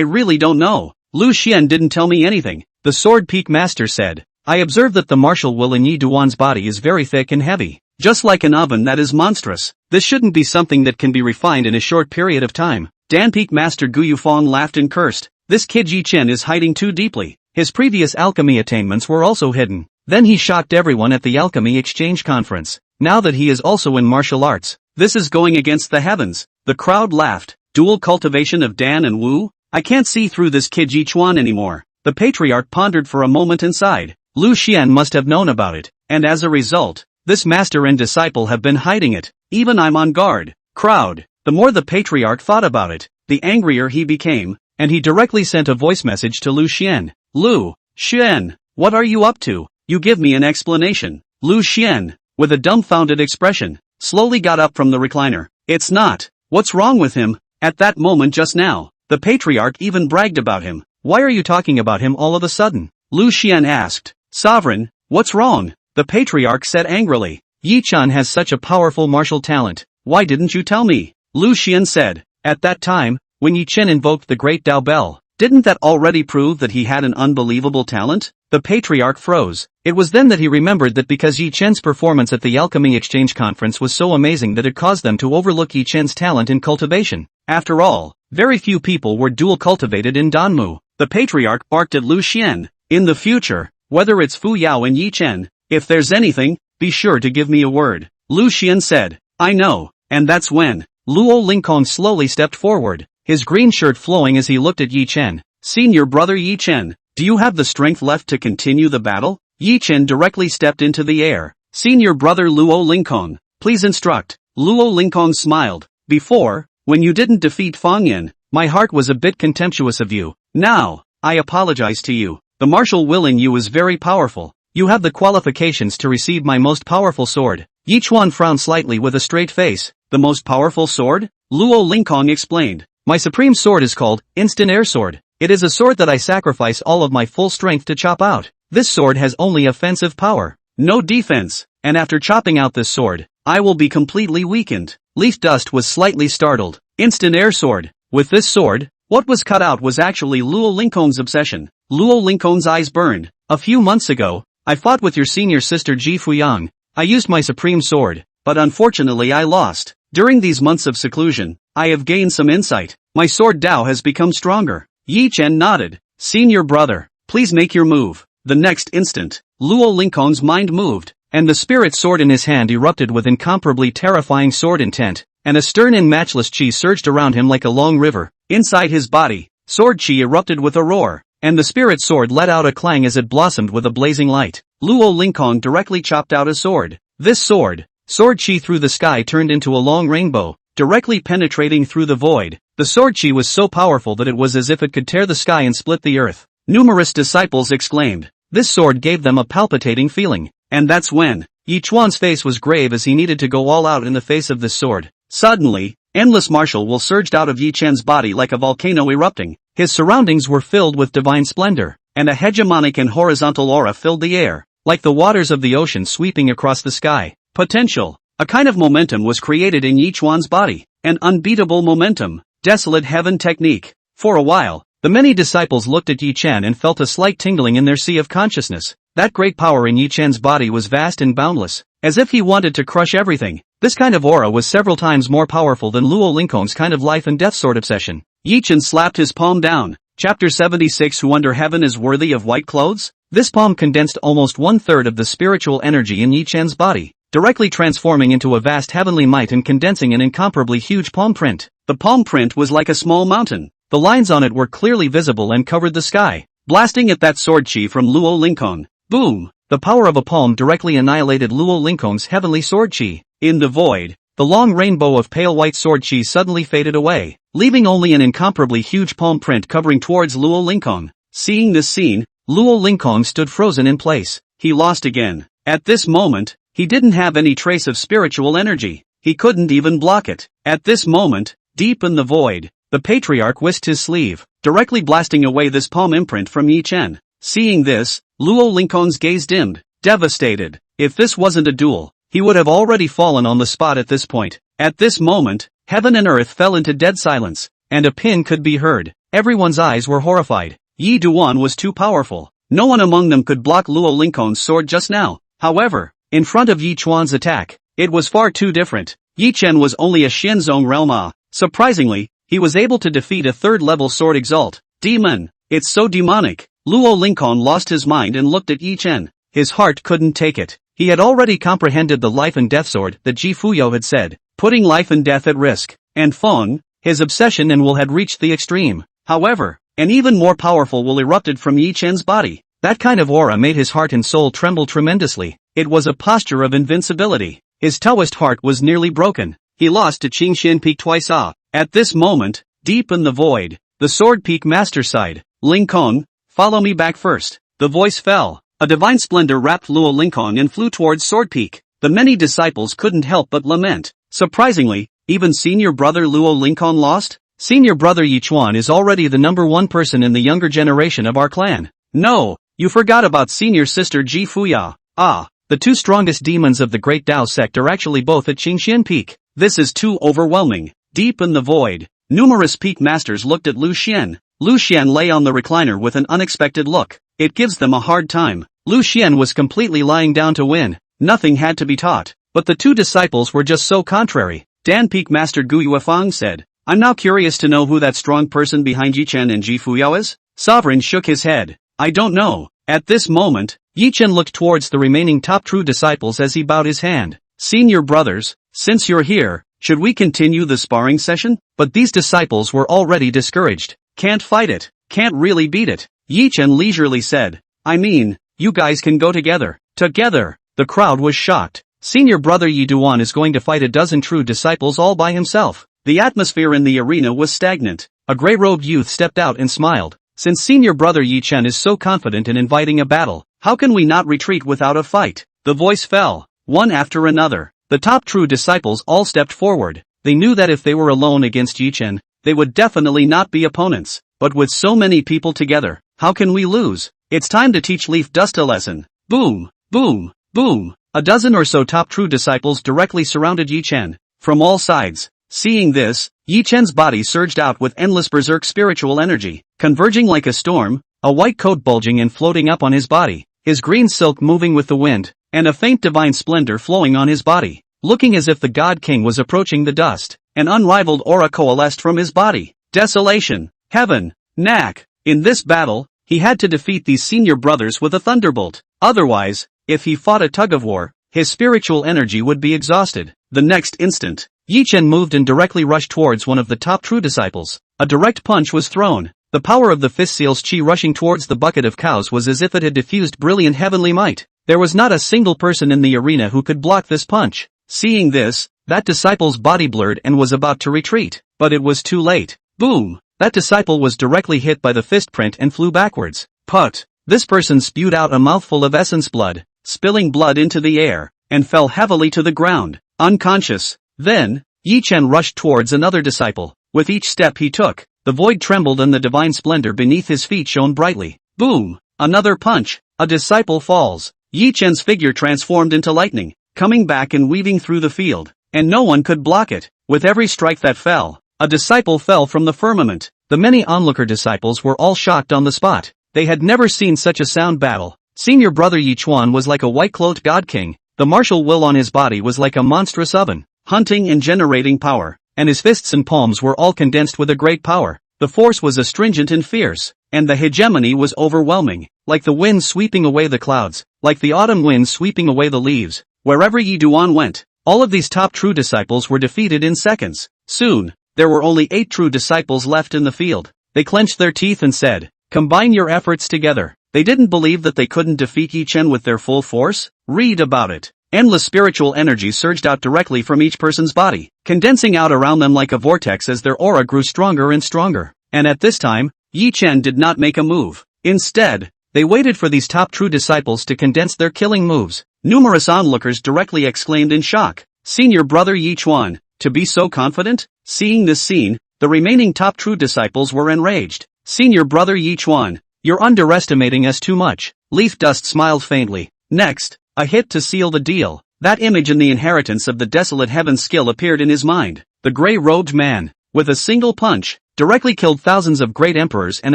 Speaker 2: really don't know. Lu Xian didn't tell me anything. The Sword Peak Master said. I observed that the martial will in Yi Duan's body is very thick and heavy, just like an oven that is monstrous. This shouldn't be something that can be refined in a short period of time. Dan Peak Master Gu Yufang laughed and cursed. This kid Yi Chen is hiding too deeply. His previous alchemy attainments were also hidden. Then he shocked everyone at the Alchemy Exchange Conference. Now that he is also in martial arts, this is going against the heavens. The crowd laughed. Dual cultivation of Dan and Wu? I can't see through this kid Yi Chuan anymore. The patriarch pondered for a moment inside. Lu Xian must have known about it, and as a result, this master and disciple have been hiding it. Even I'm on guard. Crowd. The more the patriarch thought about it, the angrier he became, and he directly sent a voice message to Lu Xian. Lu Xian, what are you up to? You give me an explanation. Lu Xian, with a dumbfounded expression, slowly got up from the recliner. It's not. What's wrong with him? At that moment just now, the patriarch even bragged about him. Why are you talking about him all of a sudden? Lu Xian asked. Sovereign, what's wrong? The patriarch said angrily. Yi Chen has such a powerful martial talent. Why didn't you tell me? Lu Xian said. At that time, when Yi Chen invoked the great Dao Bell, Didn't that already prove that he had an unbelievable talent? The patriarch froze. It was then that he remembered that because Yi Chen's performance at the Alchemy Exchange Conference was so amazing that it caused them to overlook Yi Chen's talent in cultivation. After all, very few people were dual cultivated in Danmu. The patriarch barked at Lu Xian. In the future, whether it's Fu Yao and Yi Chen, if there's anything, be sure to give me a word. Lu Xian said. I know. And that's when Luo Lingkong slowly stepped forward, his green shirt flowing as he looked at Yi Chen. Senior brother Yi Chen, do you have the strength left to continue the battle? Yi Chen directly stepped into the air. Senior brother Luo Lingkong, please instruct. Luo Lingkong smiled. Before, when you didn't defeat Fang Yin, my heart was a bit contemptuous of you. Now, I apologize to you. The martial will in you is very powerful. You have the qualifications to receive my most powerful sword. Yi Chuan frowned slightly with a straight face. The most powerful sword? Luo Lingkong explained. My supreme sword is called Instant Air Sword. It is a sword that I sacrifice all of my full strength to chop out. This sword has only offensive power, no defense, and after chopping out this sword, I will be completely weakened. Leaf Dust was slightly startled. Instant Air Sword. With this sword, what was cut out was actually Luo Lingkong's obsession. Luo Lingkong's eyes burned. A few months ago, I fought with your senior sister Ji Fuyang. I used my supreme sword, but unfortunately I lost. During these months of seclusion, I have gained some insight. My sword Dao has become stronger. Yi Chen nodded. Senior brother, please make your move. The next instant, Luo Lingkong's mind moved, and the spirit sword in his hand erupted with incomparably terrifying sword intent, and a stern and matchless chi surged around him like a long river. Inside his body, sword chi erupted with a roar, and the spirit sword let out a clang as it blossomed with a blazing light. Luo Lingkong directly chopped out a sword. This sword chi through the sky turned into a long rainbow, directly penetrating through the void. The sword chi was so powerful that it was as if it could tear the sky and split the earth. Numerous disciples exclaimed. This sword gave them a palpitating feeling. And that's when Yi Chuan's face was grave as he needed to go all out in the face of this sword. Suddenly, endless martial will surged out of Yi Chen's body like a volcano erupting. His surroundings were filled with divine splendor, and a hegemonic and horizontal aura filled the air, like the waters of the ocean sweeping across the sky. Potential. A kind of momentum was created in Yi Chuan's body. An unbeatable momentum. Desolate heaven technique. For a while, the many disciples looked at Yi Chen and felt a slight tingling in their sea of consciousness. That great power in Yi Chen's body was vast and boundless, as if he wanted to crush everything. This kind of aura was several times more powerful than Luo Lingkong's kind of life and death sword obsession. Yi Chen slapped his palm down. Chapter 76. Who under heaven is worthy of white clothes? This palm condensed almost 1/3 of the spiritual energy in Yi Chen's body, directly transforming into a vast heavenly might and condensing an incomparably huge palm print. The palm print was like a small mountain. The lines on it were clearly visible and covered the sky. Blasting at that sword chi from Luo Lingkong. Boom! The power of a palm directly annihilated Luo Lingkong's heavenly sword chi. In the void, the long rainbow of pale white sword chi suddenly faded away, leaving only an incomparably huge palm print covering towards Luo Lingkong. Seeing this scene, Luo Lingkong stood frozen in place. He lost again. At this moment, he didn't have any trace of spiritual energy. He couldn't even block it. At this moment, deep in the void, the patriarch whisked his sleeve, directly blasting away this palm imprint from Yi Chen. Seeing this, Luo Lingkong's gaze dimmed, devastated. If this wasn't a duel, he would have already fallen on the spot at this point. At this moment, heaven and earth fell into dead silence, and a pin could be heard. Everyone's eyes were horrified. Yi Duan was too powerful. No one among them could block Luo Lingkong's sword just now. However, in front of Yi Chuan's attack, it was far too different. Yi Chen was only a Xianzong realm. Surprisingly, he was able to defeat a third-level sword exalt. Demon! It's so demonic. Luo Lingkong lost his mind and looked at Yi Chen. His heart couldn't take it. He had already comprehended the life and death sword that Ji Fuyo had said, putting life and death at risk. And Feng, his obsession and will had reached the extreme. However, an even more powerful will erupted from Yi Chen's body. That kind of aura made his heart and soul tremble tremendously. It was a posture of invincibility. His Taoist heart was nearly broken. He lost to Qingxian Peak twice. At this moment, deep in the void, the Sword Peak Master sighed. Lingkong, follow me back first. The voice fell. A divine splendor wrapped Luo Lingkong and flew towards Sword Peak. The many disciples couldn't help but lament. Surprisingly, even senior brother Luo Lingkong lost? Senior brother Yi Chuan is already the #1 person in the younger generation of our clan. No, you forgot about senior sister Ji Fuya. The two strongest demons of the Great Tao sect are actually both at Qingxian Peak. This is too overwhelming. Deep in the void, numerous peak masters looked at Lu Xian. Lu Xian lay on the recliner with an unexpected look. It gives them a hard time. Lu Xian was completely lying down to win. Nothing had to be taught. But the two disciples were just so contrary. Dan Peak Master Gu Yuefang said, I'm now curious to know who that strong person behind Yi Chen and Ji Fuyao is? Sovereign shook his head. I don't know. At this moment, Yi Chen looked towards the remaining top true disciples as he bowed his hand. Senior brothers, since you're here, should we continue the sparring session? But these disciples were already discouraged. Can't fight it. Can't really beat it. Yi Chen leisurely said. I mean, you guys can go together. Together. The crowd was shocked. Senior brother Yi Duan is going to fight a dozen true disciples all by himself. The atmosphere in the arena was stagnant. A gray-robed youth stepped out and smiled. Since senior brother Yi Chen is so confident in inviting a battle, how can we not retreat without a fight? The voice fell. One after another. The top true disciples all stepped forward. They knew that if they were alone against Yi Chen, they would definitely not be opponents. But with so many people together, how can we lose? It's time to teach Leaf Dust a lesson. Boom, boom, boom. A dozen or so top true disciples directly surrounded Yi Chen. From all sides. Seeing this, Yi Chen's body surged out with endless berserk spiritual energy, converging like a storm, a white coat bulging and floating up on his body, his green silk moving with the wind, and a faint divine splendor flowing on his body, looking as if the God King was approaching the dust. An unrivaled aura coalesced from his body. Desolation, heaven, knack. In this battle, he had to defeat these senior brothers with a thunderbolt. Otherwise, if he fought a tug-of-war, his spiritual energy would be exhausted. The next instant, Yi Chen moved and directly rushed towards one of the top true disciples. A direct punch was thrown. The power of the fist seal's chi rushing towards the bucket of cows was as if it had diffused brilliant heavenly might. There was not a single person in the arena who could block this punch. Seeing this, that disciple's body blurred and was about to retreat. But it was too late. Boom! That disciple was directly hit by the fist print and flew backwards. Put! This person spewed out a mouthful of essence blood, spilling blood into the air, and fell heavily to the ground, unconscious. Then, Yi Chen rushed towards another disciple. With each step he took, the void trembled and the divine splendor beneath his feet shone brightly. Boom! Another punch. A disciple falls. Yi Chen's figure transformed into lightning, coming back and weaving through the field, and no one could block it. With every strike that fell, a disciple fell from the firmament. The many onlooker disciples were all shocked on the spot. They had never seen such a sound battle. Senior brother Yi Chuan was like a white-clothed god king. The martial will on his body was like a monstrous oven, hunting and generating power, and his fists and palms were all condensed with a great power. The force was astringent and fierce, and the hegemony was overwhelming, like the wind sweeping away the clouds, like the autumn wind sweeping away the leaves. Wherever Yi Duan went, all of these top true disciples were defeated in seconds. Soon, there were only 8 true disciples left in the field. They clenched their teeth and said, "Combine your efforts together." They didn't believe that they couldn't defeat Yi Chen with their full force. Read about it. Endless spiritual energy surged out directly from each person's body, condensing out around them like a vortex as their aura grew stronger and stronger. And at this time, Yi Chen did not make a move. Instead, they waited for these top true disciples to condense their killing moves. Numerous onlookers directly exclaimed in shock, "Senior brother Yi Chuan, to be so confident?" Seeing this scene, the remaining top true disciples were enraged. "Senior brother Yi Chuan, you're underestimating us too much." Leaf Dust smiled faintly. Next, a hit to seal the deal. That image in the inheritance of the desolate heaven skill appeared in his mind. The gray-robed man, with a single punch, directly killed thousands of great emperors and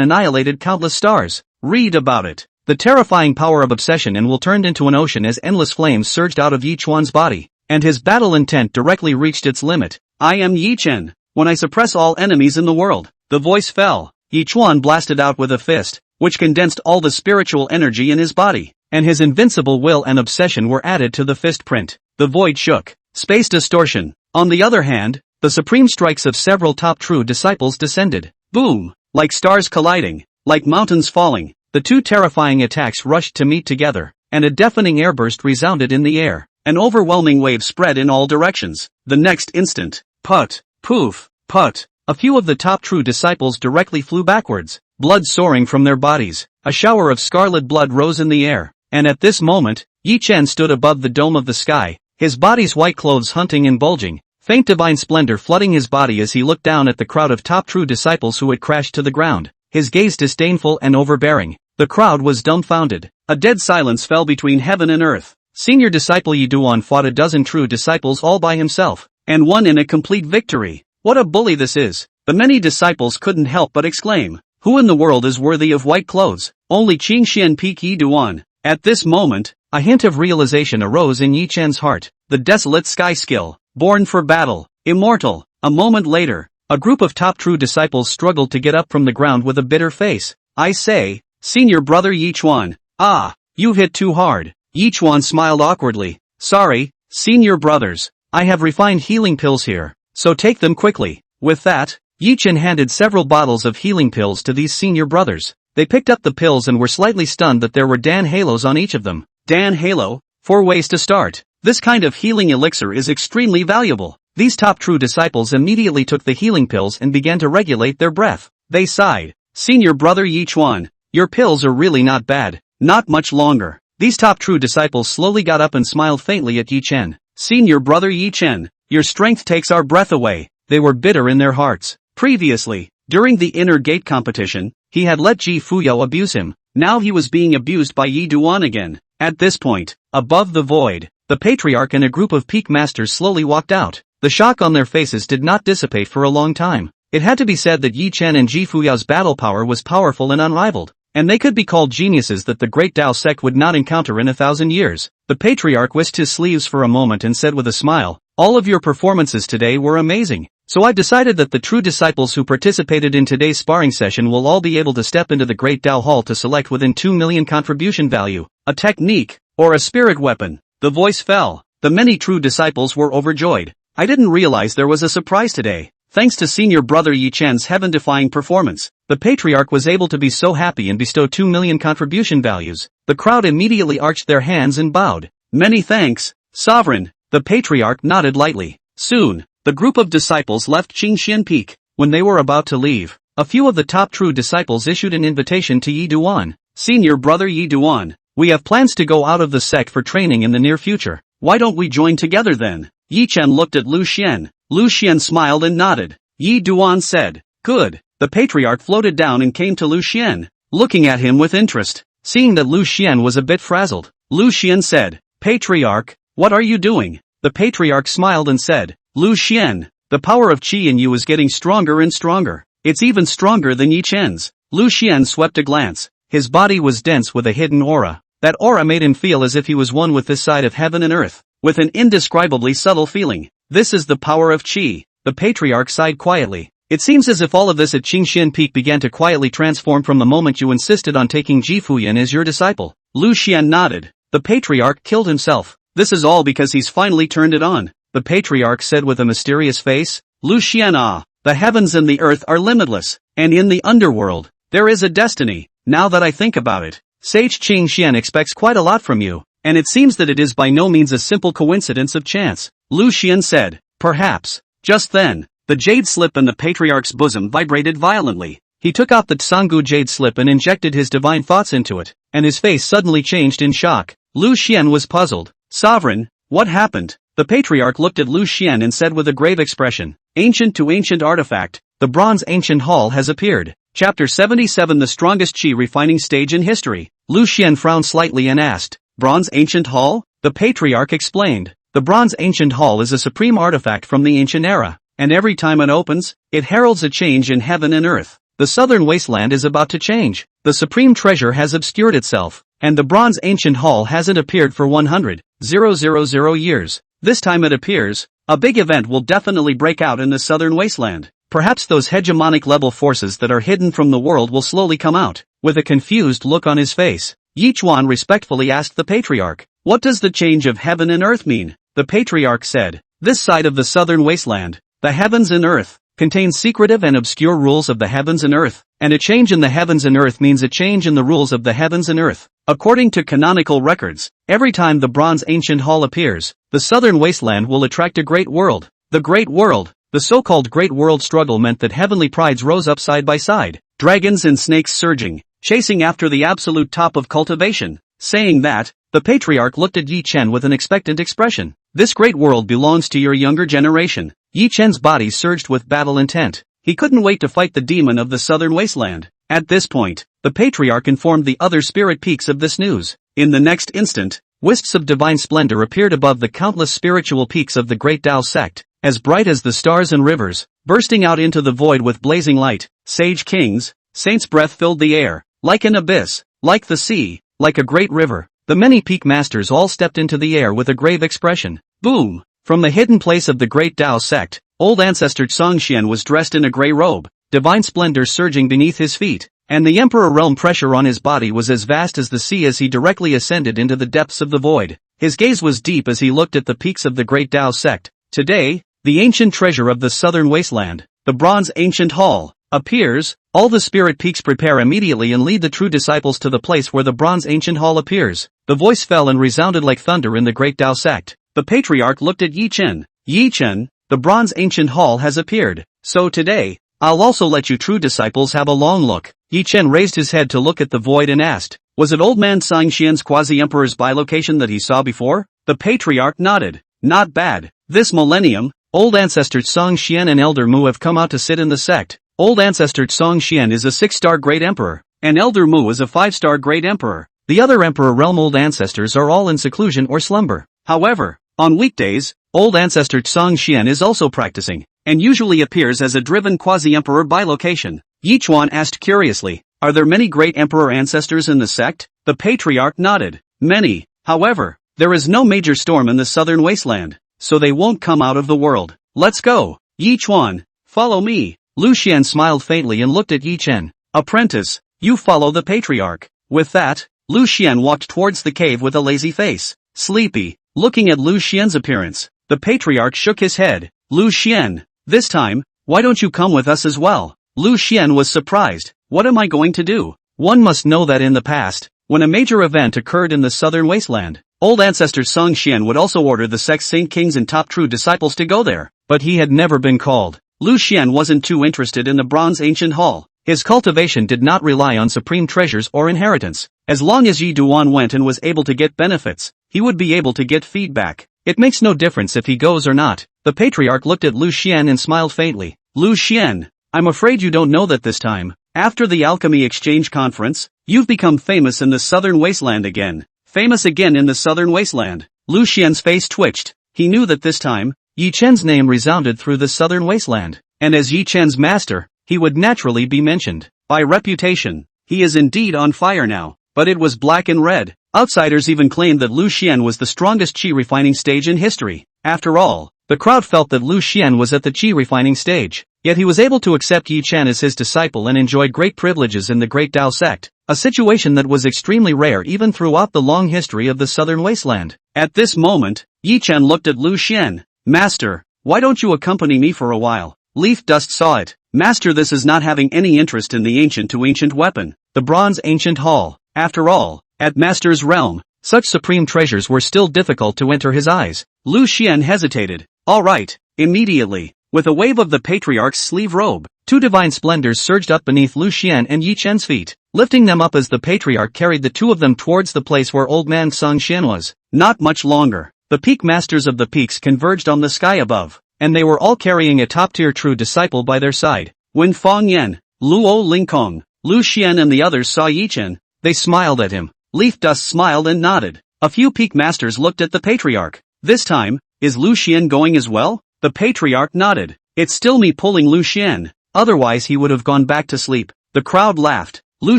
Speaker 2: annihilated countless stars. Read about it. The terrifying power of obsession and will turned into an ocean as endless flames surged out of Yi Chuan's body, and his battle intent directly reached its limit. "I am Yi Chen. When I suppress all enemies in the world." The voice fell. Yi Chuan blasted out with a fist, which condensed all the spiritual energy in his body, and his invincible will and obsession were added to the fist print. The void shook. Space distortion. On the other hand, the supreme strikes of several top true disciples descended. Boom! Like stars colliding, like mountains falling, the two terrifying attacks rushed to meet together, and a deafening airburst resounded in the air. An overwhelming wave spread in all directions. The next instant, put, poof, put, a few of the top true disciples directly flew backwards, blood soaring from their bodies. A shower of scarlet blood rose in the air, and at this moment, Yi Chen stood above the dome of the sky, his body's white clothes hunting and bulging, faint divine splendor flooding his body as he looked down at the crowd of top true disciples who had crashed to the ground, his gaze disdainful and overbearing. The crowd was dumbfounded. A dead silence fell between heaven and earth. Senior disciple Yi Duan fought a dozen true disciples all by himself, and won in a complete victory. What a bully this is! The many disciples couldn't help but exclaim. Who in the world is worthy of white clothes? Only Qingxian Peak Yi Duan. At this moment,
Speaker 1: a hint of realization arose in Yi Chen's heart.
Speaker 2: The desolate sky skill, born for battle, immortal. A moment later, a group of top true disciples struggled to get up from the ground with a bitter face. I say, senior brother Yi Chuan. Ah, you've hit too hard. Yi Chuan smiled awkwardly. Sorry, senior brothers. I have refined healing pills here, so take them quickly. With that, Yi Chen handed several bottles of healing pills to these senior brothers. They picked up the pills and were slightly stunned that there were Dan halos on each of them. Dan halo? 4 ways to start. This kind of healing elixir is extremely valuable. These top true disciples immediately took the healing pills and began to regulate their breath. They sighed. Senior brother Yi Chuan, your pills are really not bad. Not much longer. These top true disciples slowly got up and smiled faintly at Yi Chen. Senior brother Yi Chen, your strength takes our breath away. They were bitter in their hearts. Previously, during the inner gate competition, he had let Ji Fuyao abuse him. Now he was being abused by Yi Duan again. At this point, above the void, the patriarch and a group of peak masters slowly walked out. The shock on their faces did not dissipate for a long time. It had to be said that Yi Chen and Ji Fuyao's battle power was powerful and unrivaled, and they could be called geniuses that the great Tao sect would not encounter in 1,000 years. The patriarch whisked his sleeves for a moment and said with a smile, all of your performances today were amazing. So I've decided that the true disciples who participated in today's sparring session will all be able to step into the Great Tao Hall to select within 2 million contribution value, a technique, or a spirit weapon. The voice fell. The many true disciples were overjoyed. I didn't realize there was a surprise today. Thanks to senior brother Yi Chen's heaven-defying performance, the patriarch was able to be so happy and bestow 2 million contribution values. The crowd immediately arched their hands and bowed. Many thanks, sovereign. The patriarch nodded lightly. Soon, the group of disciples left Qingxian Peak. When they were about to leave, a few of the top true disciples issued an invitation to Yi Duan. Senior brother Yi Duan, we have plans to go out of the sect for training in the near future. Why don't we join together then? Yi Chen looked at Lu Xian. Lu Xian smiled and nodded. Yi Duan said, good. The patriarch floated down and came to Lu Xian, looking at him with interest. Seeing that Lu Xian was a bit frazzled, Lu Xian said, Patriarch, what are you doing? The patriarch smiled and said, Lu Xian, the power of qi in you is getting stronger and stronger. It's even stronger than Yi Chen's. Lu Xian swept a glance. His body was dense with a hidden aura. That aura made him feel as if he was one with this side of heaven and earth, with an indescribably subtle feeling. This is the power of qi. The patriarch sighed quietly. It seems as if all of this at Qingxian Peak began to quietly transform from the moment you insisted on taking Ji Fuyan as your disciple. Lu Xian nodded. The patriarch killed himself. This is all because he's finally turned it on. The patriarch said with a mysterious face. Lu Xian, ah, the heavens and the earth are limitless, and in the underworld, there is a destiny. Now that I think about it, Sage Qingxian expects quite a lot from you, and it seems that it is by no means a simple coincidence of chance. Lu Xian said, perhaps. Just then, the jade slip in the patriarch's bosom vibrated violently. He took out the Tsangu jade slip and injected his divine thoughts into it, and his face suddenly changed in shock. Lu Xian was puzzled. Sovereign, what happened? The patriarch looked at Lu Xian and said with a grave expression, ancient to ancient artifact, the bronze ancient hall has appeared. Chapter 77 The strongest qi refining stage in history. Lu Xian frowned slightly and asked, bronze ancient hall? The patriarch explained, the bronze ancient hall is a supreme artifact from the ancient era, and every time it opens, it heralds a change in heaven and earth. The southern wasteland is about to change. The supreme treasure has obscured itself, and the bronze ancient hall hasn't appeared for 100,000 years. This time it appears, a big event will definitely break out in the southern wasteland. Perhaps those hegemonic level forces that are hidden from the world will slowly come out. With a confused look on his face, Yi Chuan respectfully asked the patriarch, what does the change of heaven and earth mean? The patriarch said, this side of the southern wasteland, the heavens and earth, contains secretive and obscure rules of the heavens and earth, and a change in the heavens and earth means a change in the rules of the heavens and earth. According to canonical records, every time the bronze ancient hall appears, the southern wasteland will attract a great world. The great world, the so-called great world struggle meant that heavenly prides rose up side by side, dragons and snakes surging, chasing after the absolute top of cultivation. Saying that, the patriarch looked at Yi Chen with an expectant expression. This great world belongs to your younger generation. Yi Chen's body surged with battle intent. He couldn't wait to fight the demon of the southern wasteland. At this point, the patriarch informed the other spirit peaks of this news. In the next instant, wisps of divine splendor appeared above the countless spiritual peaks of the great Tao sect, as bright as the stars and rivers, bursting out into the void with blazing light. Sage kings, Saint's breath filled the air, like an abyss, like the sea, like a great river. The many peak masters all stepped into the air with a grave expression. Boom! From the hidden place of the great Tao sect, old ancestor Tsongxian was dressed in a grey robe, divine splendor surging beneath his feet, and the emperor realm pressure on his body was as vast as the sea as he directly ascended into the depths of the void. His gaze was deep as he looked at the peaks of the great Tao sect. Today, the ancient treasure of the southern wasteland, the bronze ancient hall, appears. All the spirit peaks prepare immediately and lead the true disciples to the place where the bronze ancient hall appears. The voice fell and resounded like thunder in the great Tao sect. The patriarch looked at Yi Chen. Yi Chen, the bronze ancient hall has appeared. So today, I'll also let you true disciples have a long look. Yi Chen raised his head to look at the void and asked, was it old man Tsongxian's quasi-emperor's bilocation that he saw before? The patriarch nodded. Not bad. This millennium, old ancestor Tsongxian and Elder Mu have come out to sit in the sect. Old ancestor Tsongxian is a 6-star great emperor, and Elder Mu is a 5-star great emperor. The other emperor realm old ancestors are all in seclusion or slumber. However, on weekdays, old ancestor Tsongxian is also practicing, and usually appears as a driven quasi-emperor bilocation. Yichuan asked curiously, are there many great emperor ancestors in the sect? The patriarch nodded. Many. However, there is no major storm in the southern wasteland, so they won't come out of the world. Let's go. Yichuan, follow me. Lu Xian smiled faintly and looked at Yi Chen. Apprentice, you follow the patriarch. With that, Lu Xian walked towards the cave with a lazy face. Sleepy. Looking at Lu Xian's appearance, the patriarch shook his head. Lu Xian, this time, why don't you come with us as well? Lu Xian was surprised. What am I going to do? One must know that in the past, when a major event occurred in the southern wasteland, old ancestor Tsongxian would also order the sect's saint kings and top true disciples to go there, but he had never been called. Lu Xian wasn't too interested in the bronze ancient hall. His cultivation did not rely on supreme treasures or inheritance. As long as Yi Duan went and was able to get benefits, he would be able to get feedback. It makes no difference if he goes or not. The patriarch looked at Lu Xian and smiled faintly. Lu Xian, I'm afraid you don't know that this time, after the alchemy exchange conference, you've become famous in the southern wasteland again. Famous again in the southern wasteland. Lu Xian's face twitched. He knew that this time, Yi Chen's name resounded through the southern wasteland, and as Yi Chen's master, he would naturally be mentioned. By reputation, he is indeed on fire now, but it was black and red. Outsiders even claimed that Lu Xian was the strongest qi refining stage in history. After all, the crowd felt that Lu Xian was at the qi refining stage, yet he was able to accept Yi Chen as his disciple and enjoyed great privileges in the great Tao sect, a situation that was extremely rare even throughout the long history of the southern wasteland. At this moment, Yi Chen looked at Lu Xian. Master, why don't you accompany me for a while? Leaf Dust saw it. Master, this is not having any interest in the ancient to ancient weapon, the bronze ancient hall. After all, at Master's realm, such supreme treasures were still difficult to enter his eyes. Lu Xian hesitated. All right, immediately. With a wave of the patriarch's sleeve robe, 2 divine splendors surged up beneath Lu Xian and Yi Chen's feet, lifting them up as the patriarch carried the 2 of them towards the place where old man Tsongxian was. Not much longer. The peak masters of the peaks converged on the sky above, and they were all carrying a top-tier true disciple by their side. When Fang Yan, Luo Lingkong, Lu Xian and the others saw Yi Chen, they smiled at him. Leaf Dust smiled and nodded. A few peak masters looked at the patriarch. This time, is Lu Xian going as well? The patriarch nodded. It's still me pulling Lu Xian, otherwise he would have gone back to sleep. The crowd laughed. Lu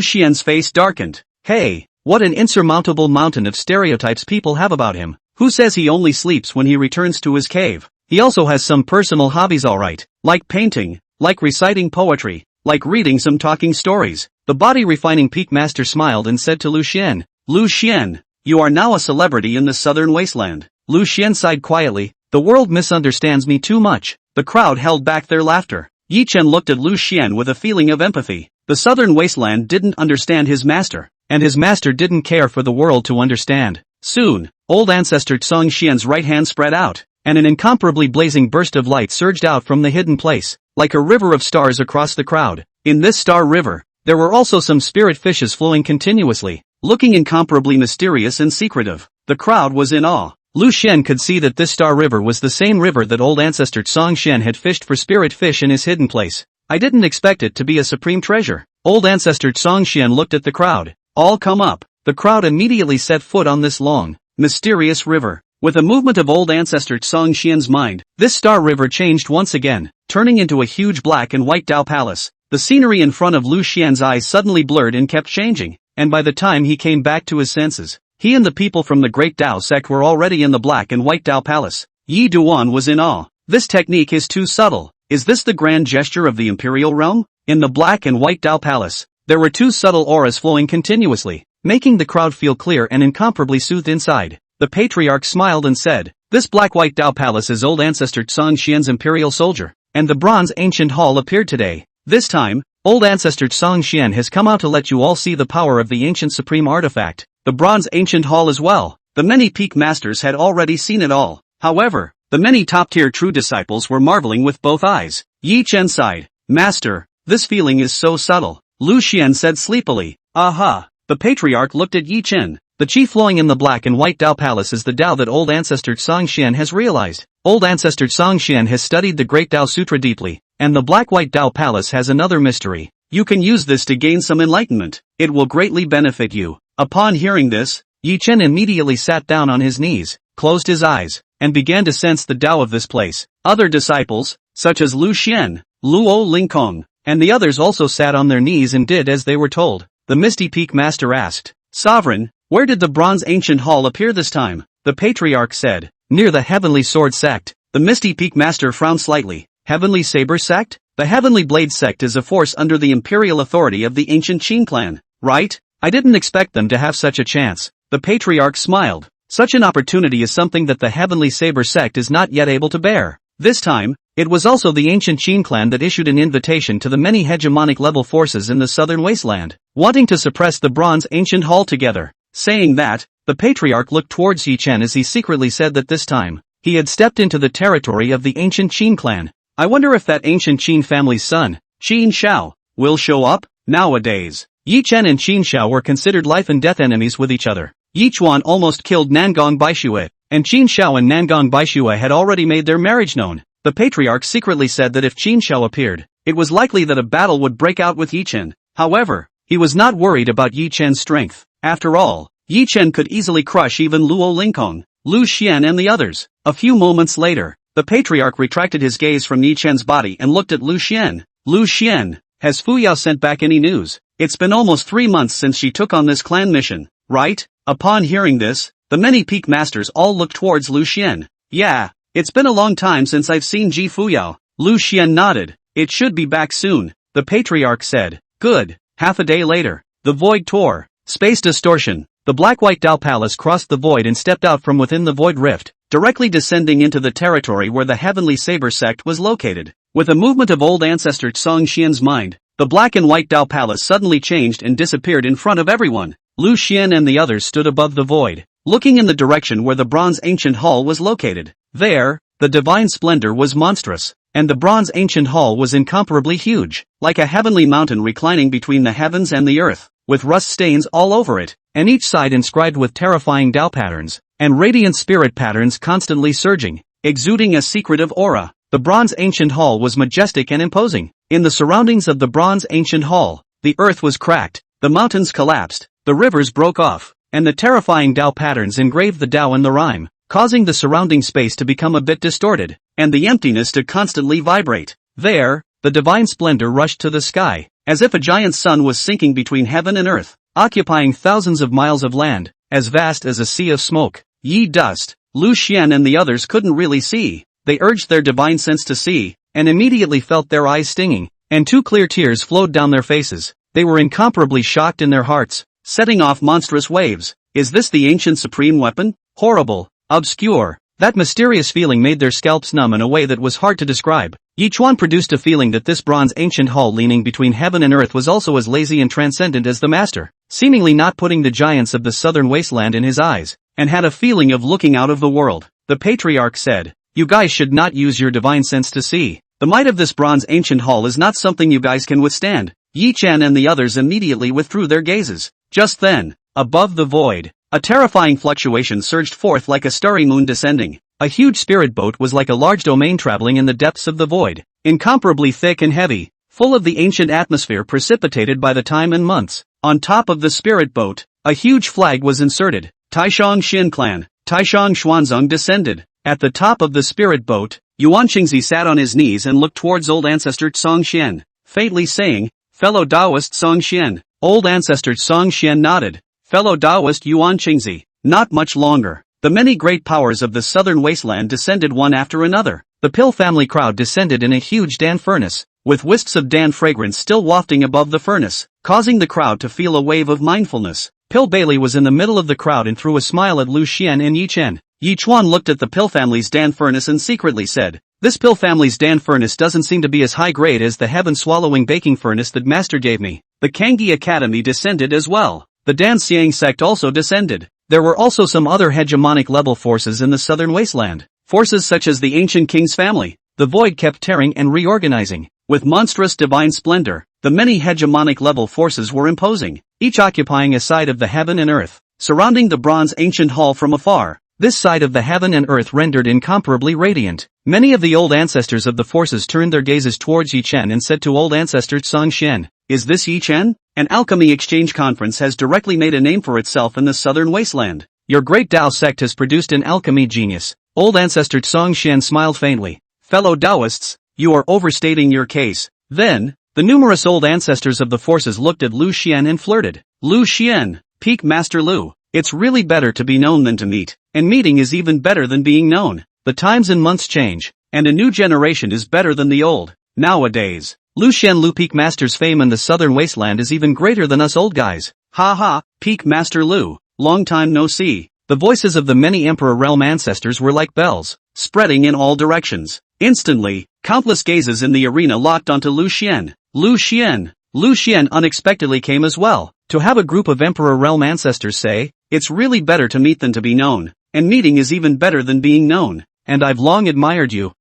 Speaker 2: Xian's face darkened. Hey, what an insurmountable mountain of stereotypes people have about him. Who says he only sleeps when he returns to his cave? He also has some personal hobbies, alright, like painting, like reciting poetry, like reading some talking stories. The body refining peak master smiled and said to Lu Xian, Lu Xian, you are now a celebrity in the southern wasteland. Lu Xian sighed quietly. The world misunderstands me too much. The crowd held back their laughter. Yi Chen looked at Lu Xian with a feeling of empathy. The southern wasteland didn't understand his master, and his master didn't care for the world to understand. Soon, old ancestor Tsongxian's right hand spread out, and an incomparably blazing burst of light surged out from the hidden place, like a river of stars across the crowd. In this star river, there were also some spirit fishes flowing continuously, looking incomparably mysterious and secretive. The crowd was in awe. Lu Xian could see that this star river was the same river that old ancestor Tsongxian had fished for spirit fish in his hidden place. I didn't expect it to be a supreme treasure. Old ancestor Tsongxian looked at the crowd. All come up. The crowd immediately set foot on this long, mysterious river. With a movement of old ancestor Tsongxian's mind, this star river changed once again, turning into a huge black and white Tao palace. the scenery in front of Lu Xian's eyes suddenly blurred and kept changing, and by the time he came back to his senses, he and the people from the Great Dao sect were already in the Black and White Dao Palace. Yi Duan was in awe. This technique is too subtle. Is this the grand gesture of the Imperial realm? In the Black and White Dao Palace, there were two subtle auras flowing continuously, making the crowd feel clear and incomparably soothed inside. The patriarch smiled and said, "This Black-White Dao Palace is old ancestor Tsang Xian's imperial soldier, and the bronze ancient hall appeared today. This time, old ancestor Tsang Xian has come out to let you all see the power of the ancient supreme artifact, the bronze ancient hall as well." The many peak masters had already seen it all. However, the many top-tier true disciples were marveling with both eyes. Yi Chen sighed. "Master, this feeling is so subtle," Lu Xian said sleepily. "Aha." The patriarch looked at Yi Chen. The chi flowing in the Black and White Dao Palace is the Dao that old ancestor Tsang Xian has realized. Old ancestor Tsang Xian has studied the Great Dao Sutra deeply, and the Black-White Dao Palace has another mystery. You can use this to gain some enlightenment. It will greatly benefit you. Upon hearing this, Yi Chen immediately sat down on his knees, closed his eyes, and began to sense the Dao of this place. Other disciples, such as Lu Xian, Luo Lingkong, and the others also sat on their knees and did as they were told. The Misty Peak Master asked, "Sovereign, where did the bronze ancient hall appear this time?" The patriarch said, "Near the Heavenly Sword sect." The Misty Peak Master frowned slightly. Heavenly Saber sect? The Heavenly Blade sect is a force under the imperial authority of the ancient Qin clan, right? I didn't expect them to have such a chance. The patriarch smiled. Such an opportunity is something that the Heavenly Saber sect is not yet able to bear. This time, it was also the ancient Qin clan that issued an invitation to the many hegemonic level forces in the southern wasteland, wanting to suppress the bronze ancient hall together. Saying that, the patriarch looked towards Yi Chen as he secretly said that this time, he had stepped into the territory of the ancient Qin clan. I wonder if that ancient Qin family's son, Qin Shao, will show up? Nowadays, Yi Chen and Qin Shao were considered life and death enemies with each other. Yi Chuan almost killed Nangong Baixue, and Qin Shao and Nangong Baixue had already made their marriage known. The patriarch secretly said that if Qin Shao appeared, it was likely that a battle would break out with Yi Chen. However, he was not worried about Yi Chen's strength. After all, Yi Chen could easily crush even Luo Lingkong, Lu Xian and the others. A few moments later, the patriarch retracted his gaze from Yi Chen's body and looked at Lu Xian. "Lu Xian, has Fu Yao sent back any news? It's been almost 3 months since she took on this clan mission, right?" Upon hearing this, the many peak masters all looked towards Lu Xian. "Yeah, it's been a long time since I've seen Ji Fu Yao." Lu Xian nodded. "It should be back soon," the patriarch said. "Good." Half a day later, the void tore. Space distortion. The Black-White Dao Palace crossed the void and stepped out from within the void rift, directly descending into the territory where the Heavenly Saber sect was located. With a movement of old ancestor Tsang Xian's mind, the Black and White Dao Palace suddenly changed and disappeared in front of everyone. Lu Xian and the others stood above the void, looking in the direction where the bronze ancient hall was located. There, the divine splendor was monstrous, and the bronze ancient hall was incomparably huge, like a heavenly mountain reclining between the heavens and the earth, with rust stains all over it, and each side inscribed with terrifying Dao patterns, and radiant spirit patterns constantly surging, exuding a secretive aura. The bronze ancient hall was majestic and imposing. In the surroundings of the bronze ancient hall, the earth was cracked, the mountains collapsed, the rivers broke off, and the terrifying Dao patterns engraved the Dao in the rhyme, causing the surrounding space to become a bit distorted, and the emptiness to constantly vibrate. There, the divine splendor rushed to the sky, as if a giant sun was sinking between heaven and earth, occupying thousands of miles of land, as vast as a sea of smoke. Yi dust. Lu Xian and the others couldn't really see. They urged their divine sense to see, and immediately felt their eyes stinging, and 2 clear tears flowed down their faces. They were incomparably shocked in their hearts, setting off monstrous waves. Is this the ancient supreme weapon? Horrible, obscure. That mysterious feeling made their scalps numb in a way that was hard to describe. Yi Chuan produced a feeling that this bronze ancient hall leaning between heaven and earth was also as lazy and transcendent as the master, seemingly not putting the giants of the southern wasteland in his eyes, and had a feeling of looking out of the world. The patriarch said, "You guys should not use your divine sense to see. The might of this bronze ancient hall is not something you guys can withstand." Yi Chen and the others immediately withdrew their gazes. Just then, above the void, a terrifying fluctuation surged forth like a starry moon descending. A huge spirit boat was like a large domain traveling in the depths of the void, incomparably thick and heavy, full of the ancient atmosphere precipitated by the time and months. On top of the spirit boat, a huge flag was inserted. Taishang Xin Clan, Taishang Xuanzong descended. At the top of the spirit boat, Yuan Qingzi sat on his knees and looked towards old ancestor Tsang Xian. faintly saying, "Fellow Taoist Song Xian." Old ancestor Song Xian nodded. "Fellow Taoist Yuan Qingzi." Not much longer. The many great powers of the southern wasteland descended one after another. The Pill family crowd descended in a huge Dan furnace, with wisps of Dan fragrance still wafting above the furnace, causing the crowd to feel a wave of mindfulness. Pill Bailey was in the middle of the crowd and threw a smile at Lu Xian and Yi Chen. Yi Chuan looked at the Pill family's Dan furnace and secretly said, "This Pill family's Dan furnace doesn't seem to be as high grade as the heaven-swallowing baking furnace that Master gave me." The Kangi Academy descended as well. The Dan Xiang sect also descended. There were also some other hegemonic level forces in the southern wasteland. Forces such as the ancient king's family. The void kept tearing and reorganizing. With monstrous divine splendor, the many hegemonic level forces were imposing, each occupying a side of the heaven and earth, surrounding the bronze ancient hall from afar. This side of the heaven and earth rendered incomparably radiant. Many of the old ancestors of the forces turned their gazes towards Yi Chen and said to old ancestor Song Xian, "Is this Yi Chen? An alchemy exchange conference has directly made a name for itself in the southern wasteland. Your great Tao sect has produced an alchemy genius." Old ancestor Song Xian smiled faintly. "Fellow Taoists, you are overstating your case." Then, the numerous old ancestors of the forces looked at Lu Xian and flirted. "Lu Xian, Peak Master Lu, it's really better to be known than to meet, and meeting is even better than being known. The times and months change, and a new generation is better than the old. Nowadays, Lu Xian Lu Peak Master's fame in the southern wasteland is even greater than us old guys. Ha ha, Peak Master Lu, long time no see." The voices of the many Emperor Realm ancestors were like bells, spreading in all directions. Instantly, countless gazes in the arena locked onto Lu Xian. Lu Xian. Lu Xian unexpectedly came as well. To have a group of Emperor Realm ancestors say, "It's really better to meet than to be known, and meeting is even better than being known, and I've long admired you,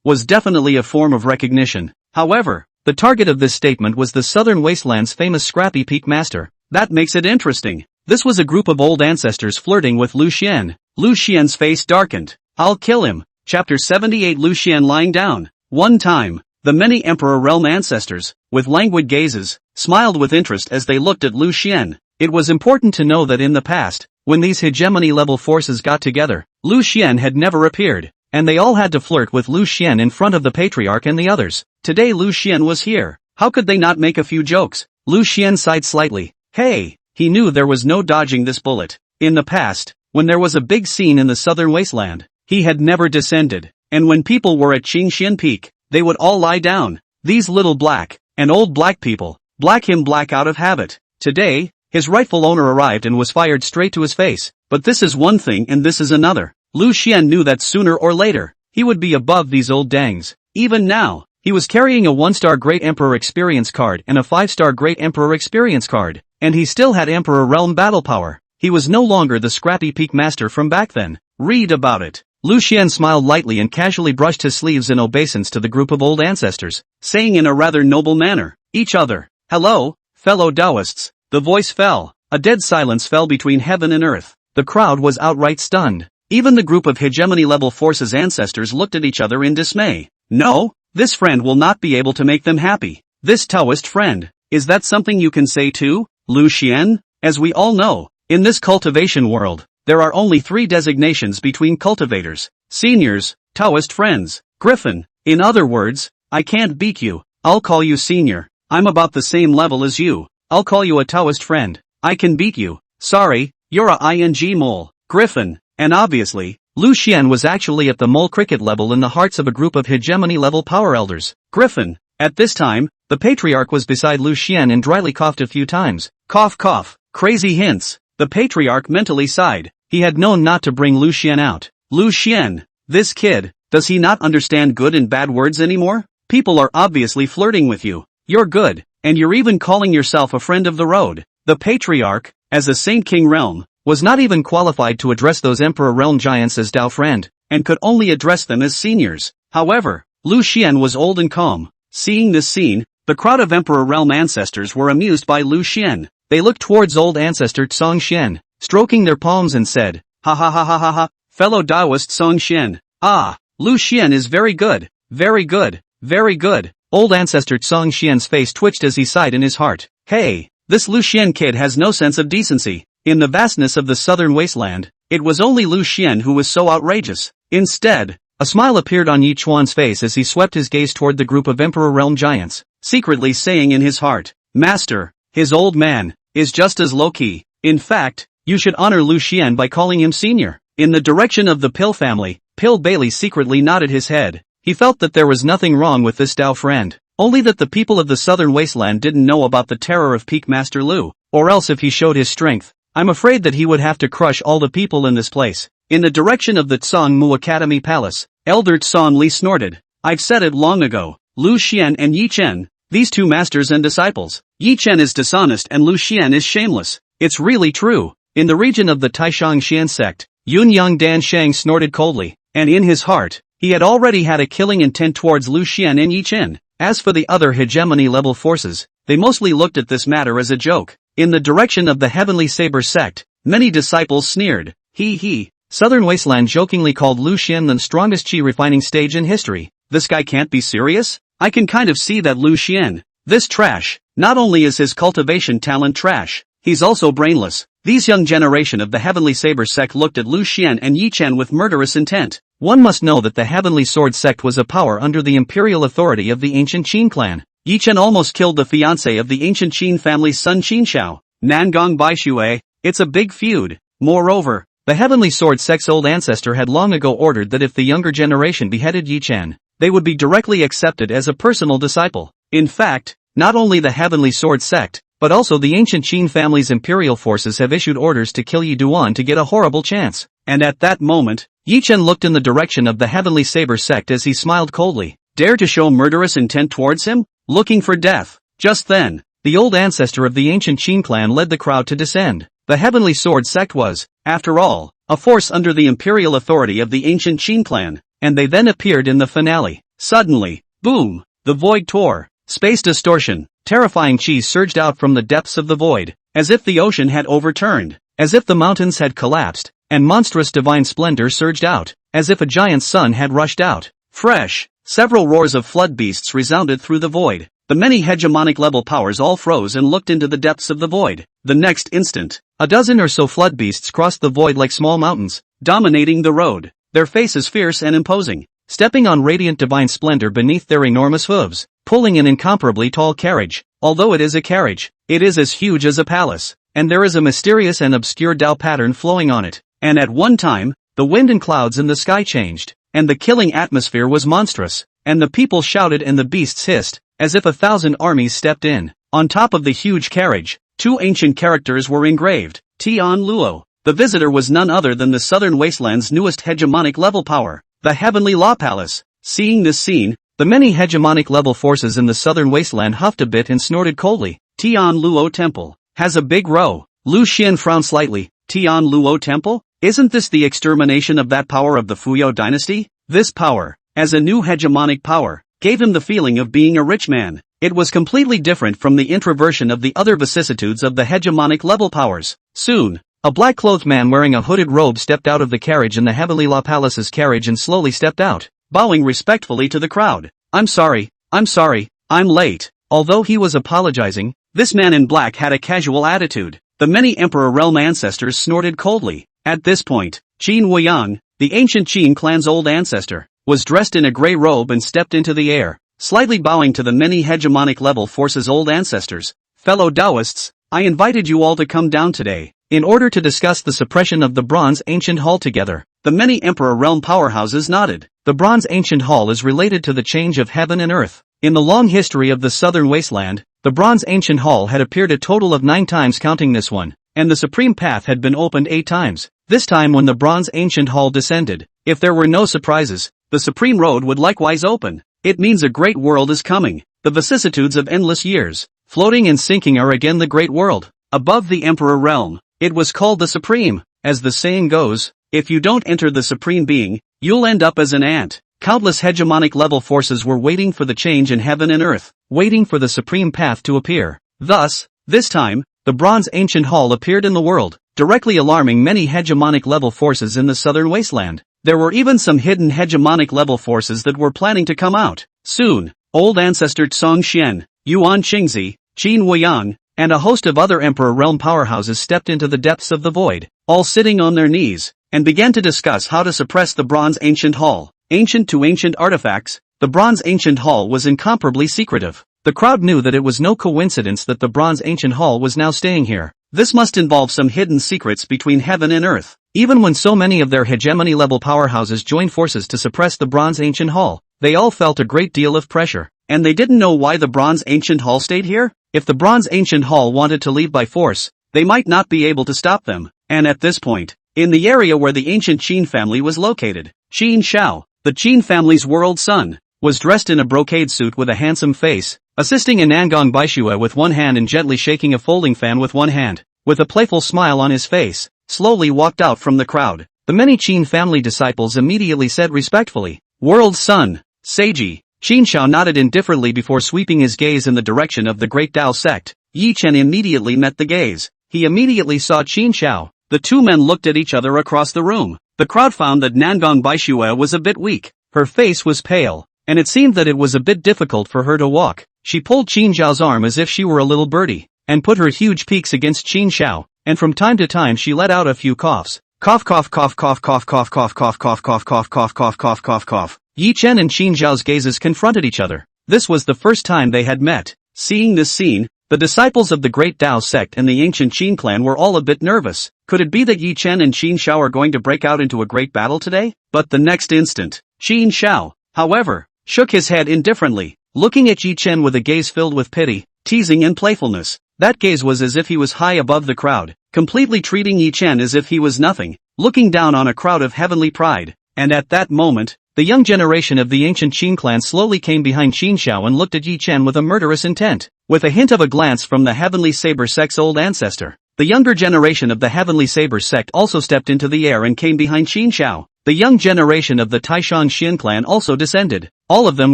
Speaker 2: was definitely a form of recognition. However, the target of this statement was the southern wasteland's famous scrappy Peak Master. That makes it interesting. This was a group of old ancestors flirting with Lu Xian. Lu Xian's face darkened. "I'll kill him." Chapter 78. Lu Xian lying down. One time, the many Emperor Realm ancestors, with languid gazes, smiled with interest as they looked at Lu Xian. It was important to know that in the past, when these hegemony-level forces got together, Lu Xian had never appeared, and they all had to flirt with Lu Xian in front of the Patriarch and the others. Today Lu Xian was here. How could they not make a few jokes? Lu Xian sighed slightly. Hey! He knew there was no dodging this bullet. In the past, when there was a big scene in the southern wasteland, he had never descended, and when people were at Qingxian Peak, they would all lie down. These little black, and old black people, black him black out of habit. Today, his rightful owner arrived and was fired straight to his face. But this is one thing and this is another. Lu Xian knew that sooner or later, he would be above these old dangs. Even now, he was carrying a 1-star Great Emperor Experience card and a 5-star Great Emperor Experience card, and he still had Emperor Realm battle power. He was no longer the scrappy Peak Master from back then. Read about it. Lu Xian smiled lightly and casually brushed his sleeves in obeisance to the group of old ancestors, saying in a rather noble manner, "Each other. Hello, fellow Taoists." The voice fell. A dead silence fell between heaven and earth. The crowd was outright stunned. Even the group of hegemony-level forces ancestors looked at each other in dismay. No, this friend will not be able to make them happy. This Taoist friend. Is that something you can say too, Lu Xian? As we all know, in this cultivation world, there are only 3 designations between cultivators: seniors, Taoist friends, Griffin. In other words, I can't beat you. I'll call you senior. I'm about the same level as you. I'll call you a Taoist friend. I can beat you. Sorry, you're a ing mole, Griffin. And obviously, Lu Xian was actually at the mole cricket level in the hearts of a group of hegemony-level power elders. Griffin. At this time, the Patriarch was beside Lu Xian and dryly coughed a few times. Cough cough. Crazy hints. The Patriarch mentally sighed. He had known not to bring Lu Xian out. Lu Xian. This kid, does he not understand good and bad words anymore? People are obviously flirting with you. You're good, and you're even calling yourself a friend of the road. The Patriarch, as a Saint King Realm, was not even qualified to address those Emperor Realm giants as Dao friend, and could only address them as seniors. However, Lu Xian was old and calm. Seeing this scene, the crowd of Emperor Realm ancestors were amused by Lu Xian. They looked towards old ancestor Song Xian, stroking their palms and said, "Ha ha ha ha ha ha, fellow Taoist Song Xian. Ah, Lu Xian is very good, very good, very good." Old ancestor Song Xian's face twitched as he sighed in his heart. Hey, this Lu Xian kid has no sense of decency. In the vastness of the southern wasteland, it was only Lu Xian who was so outrageous. Instead,
Speaker 1: A smile appeared on Yi Chuan's face as he swept his gaze toward the group of Emperor Realm giants,
Speaker 2: secretly saying in his heart, "Master, his old man, is just as low-key. In fact, you should honor Lu Xian by calling him senior." In the direction of the Pill family, Pill Bailey secretly nodded his head. He felt that there was nothing wrong with this Dao friend, only that the people of the southern wasteland didn't know about the terror of Peak Master Lu, or else if he showed his strength, I'm afraid that he would have to crush all the people in this place. In the direction of the Tsangmu Academy Palace, Elder Tsan Li snorted. "I've said it long ago, Lu Xian and Yi Chen, these two masters and disciples. Yi Chen is dishonest and Lu Xian is shameless. It's really true." In the region of the Taishang Xian sect, Yun Yang Dan Shang snorted coldly, and in his heart, he had already had a killing intent towards Lu Xian and Yi Chen. As for the other hegemony-level forces, they mostly looked at this matter as a joke. In the direction of the Heavenly Saber sect, many disciples sneered. He. Southern Wasteland jokingly called Lu Xian the strongest chi refining stage in history. This guy can't be serious? I can kind of see that Lu Xian. This trash. Not only is his cultivation talent trash, he's also brainless. These young generation of the Heavenly Saber sect looked at Lu Xian and Yi Chen with murderous intent. One must know that the Heavenly Sword sect was a power under the imperial authority of the ancient Qin clan. Yi Chen almost killed the fiancé of the ancient Qin family's son Qin Shao, Nangong Baixue. It's a big feud. Moreover, the Heavenly Sword sect's old ancestor had long ago ordered that if the younger generation beheaded Yi Chen, they would be directly accepted as a personal disciple. In fact, not only the Heavenly Sword sect, but also the ancient Qin family's imperial forces have issued orders to kill Yi Duan to get a horrible chance. And at that moment, Yi Chen looked in the direction of the Heavenly Saber sect as he smiled coldly. Dare to show murderous intent towards him? Looking for death. Just then, the old ancestor of the ancient Qin clan led the crowd to descend. The Heavenly Sword sect was, after all, a force under the imperial authority of the ancient Qin clan, and they then appeared in the finale. Suddenly, boom, the void tore. Space distortion, terrifying chi surged out from the depths of the void, as if the ocean had overturned, as if the mountains had collapsed, and monstrous divine splendor surged out, as if a giant sun had rushed out. Fresh, several roars of flood beasts resounded through the void. The many hegemonic level powers all froze and looked into the depths of the void. The next instant, a dozen or so flood beasts crossed the void like small mountains, dominating the road, their faces fierce and imposing, stepping on radiant divine splendor beneath their enormous hooves, pulling an incomparably tall carriage. Although it is a carriage, it is as huge as a palace, and there is a mysterious and obscure Tao pattern flowing on it. And at one time, the wind and clouds in the sky changed, and the killing atmosphere was monstrous, and the people shouted and the beasts hissed, as if 1,000 armies stepped in. On top of the huge carriage, two ancient characters were engraved. Tian Luo. The visitor was none other than the Southern Wasteland's newest hegemonic level power, the Heavenly Law Palace. Seeing this scene, the many hegemonic level forces in the Southern Wasteland huffed a bit and snorted coldly. Tian Luo Temple has a big row. Lu Xian frowned slightly. Tian Luo Temple? Isn't this the extermination of that power of the Fuyao dynasty? This power, as a new hegemonic power, gave him the feeling of being a rich man. It was completely different from the introversion of the other vicissitudes of the hegemonic level powers. Soon, a black-clothed man wearing a hooded robe stepped out of the carriage in the Heavenly Law Palace's carriage and slowly stepped out, bowing respectfully to the crowd. I'm sorry, I'm late." Although he was apologizing, this man in black had a casual attitude. The many Emperor Realm ancestors snorted coldly. At this point, Qin Weiyang, the ancient Qin clan's old ancestor, was dressed in a gray robe and stepped into the air, slightly bowing to the many hegemonic level forces' old ancestors. "Fellow Taoists, I invited you all to come down today, in order to discuss the suppression of the Bronze Ancient Hall together." The many Emperor Realm powerhouses nodded. The Bronze Ancient Hall is related to the change of heaven and earth. In the long history of the Southern Wasteland, the Bronze Ancient Hall had appeared a total of 9 times counting this one, and the Supreme Path had been opened 8 times. This time when the Bronze Ancient Hall descended, if there were no surprises, the Supreme Road would likewise open. It means a great world is coming. The vicissitudes of endless years, floating and sinking are again the great world. Above the Emperor Realm, it was called the Supreme. As the saying goes, if you don't enter the Supreme Being, you'll end up as an ant. Countless hegemonic level forces were waiting for the change in heaven and earth, waiting for the Supreme Path to appear. Thus, this time, the Bronze Ancient Hall appeared in the world, directly alarming many hegemonic level forces in the Southern Wasteland. There were even some hidden hegemonic level forces that were planning to come out. Soon, old ancestor Tsong Xian, Yuan Qingzi, Qin Weiyang, and a host of other Emperor Realm powerhouses stepped into the depths of the void, all sitting on their knees, and began to discuss how to suppress the Bronze Ancient Hall. ancient to ancient artifacts, the Bronze Ancient Hall was incomparably secretive. The crowd knew that it was no coincidence that the Bronze Ancient Hall was now staying here. This must involve some hidden secrets between heaven and earth. Even when so many of their hegemony-level powerhouses joined forces to suppress the Bronze Ancient Hall, they all felt a great deal of pressure. And they didn't know why the Bronze Ancient Hall stayed here? If the Bronze Ancient Hall wanted to leave by force, they might not be able to stop them. And at this point, in the area where the ancient Qin family was located, Qin Shao, the Qin family's world son, was dressed in a brocade suit with a handsome face, assisting a Nangong Baishue with one hand and gently shaking a folding fan with one hand. With a playful smile on his face, slowly walked out from the crowd. The many Qin family disciples immediately said respectfully, "World son, Seiji." Qin Shao nodded indifferently before sweeping his gaze in the direction of the Great Tao sect. Yi Chen immediately met the gaze. He immediately saw Qin Shao. The two men looked at each other across the room. The crowd found that Nangong Baishue was a bit weak. Her face was pale, and it seemed that it was a bit difficult for her to walk. She pulled Qin Zhao's arm as if she were a little birdie, and put her huge peaks against Qin Shao, and from time to time she let out a few coughs. Cough cough cough cough cough cough cough cough cough cough cough cough cough cough cough cough. Yi Chen and Qin Zhao's gazes confronted each other. This was the first time they had met. Seeing this scene, the disciples of the Great Tao sect and the ancient Qin clan were all a bit nervous. Could it be that Yi Chen and Qin Shao are going to break out into a great battle today? But the next instant, Qin Shao, however, shook his head indifferently, looking at Yi Chen with a gaze filled with pity, teasing and playfulness. That gaze was as if he was high above the crowd, completely treating Yi Chen as if he was nothing, looking down on a crowd of heavenly pride. And at that moment, the young generation of the ancient Qin clan slowly came behind Qin Shao and looked at Yi Chen with a murderous intent, with a hint of a glance from the Heavenly Saber sect's old ancestor. The younger generation of the Heavenly Saber sect also stepped into the air and came behind Qin Shao. The young generation of the Taishang Xian clan also descended. All of them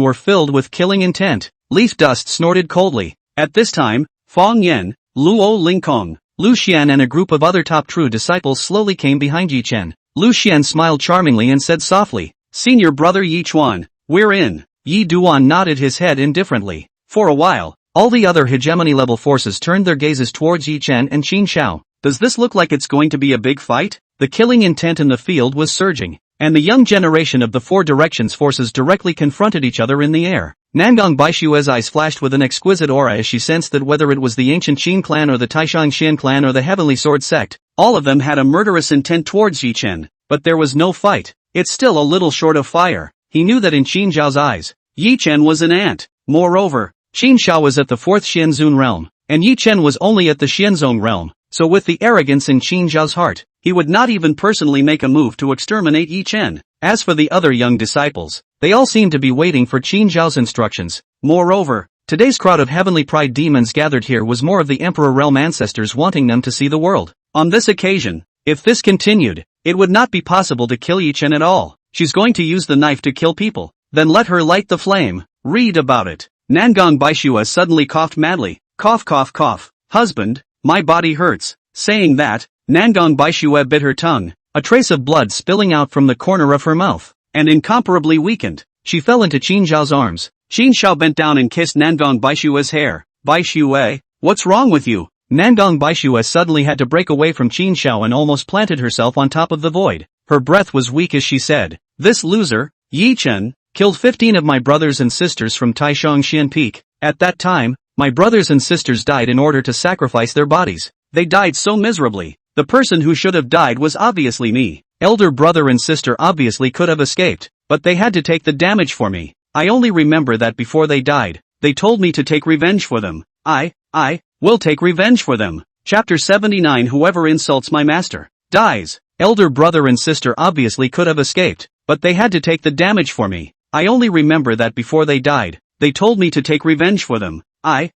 Speaker 2: were filled with killing intent. Leaf Dust snorted coldly. At this time, Fang Yen, Luo Lingkong, Lu Xian and a group of other top true disciples slowly came behind Yi Chen. Lu Xian smiled charmingly and said softly, "Senior brother Yi Chuan, we're in." Yi Duan nodded his head indifferently. For a while, all the other hegemony-level forces turned their gazes towards Yi Chen and Qin Shao. Does this look like it's going to be a big fight? The killing intent in the field was surging, and the young generation of the Four Directions forces directly confronted each other in the air. Nangong Baishue's eyes flashed with an exquisite aura as she sensed that whether it was the ancient Qin clan or the Taishang Xian clan or the Heavenly Sword sect, all of them had a murderous intent towards Yi Chen. But there was no fight. It's still a little short of fire. He knew that in Qin Zhao's eyes, Yi Chen was an ant. Moreover, Qin Shao was at the 4th Xianzun realm, and Yi Chen was only at the Xianzong realm. So with the arrogance in Qin Zhao's heart, he would not even personally make a move to exterminate Yi Chen. As for the other young disciples, they all seemed to be waiting for Qin Zhao's instructions. Moreover, today's crowd of heavenly pride demons gathered here was more of the Emperor realm ancestors wanting them to see the world. On this occasion, if this continued, it would not be possible to kill Yi Chen at all. She's going to use the knife to kill people. Then let her light the flame. Read about it. Nangong Baishua suddenly coughed madly. Cough cough cough. Husband, my body hurts. Saying that, Nangong Baishua bit her tongue, a trace of blood spilling out from the corner of her mouth, and incomparably weakened. She fell into Qin Zhao's arms. Qin Zhao bent down and kissed Nangong Baishua's hair. Baishue, what's wrong with you? Nangong Baishua suddenly had to break away from Qin Zhao and almost planted herself on top of the void. Her breath was weak as she said, "This loser, Yi Chen, killed 15 of my brothers and sisters from Taishang Xian Peak. At that time, my brothers and sisters died in order to sacrifice their bodies. They died so miserably. The person who should have died was obviously me. Elder brother and sister obviously could have escaped, but they had to take the damage for me. I only remember that before they died, they told me to take revenge for them. I will take revenge for them." Chapter 79. Whoever insults my master, dies. Elder brother and sister obviously could have escaped, but they had to take the damage for me. I only remember that before they died, they told me to take revenge for them. I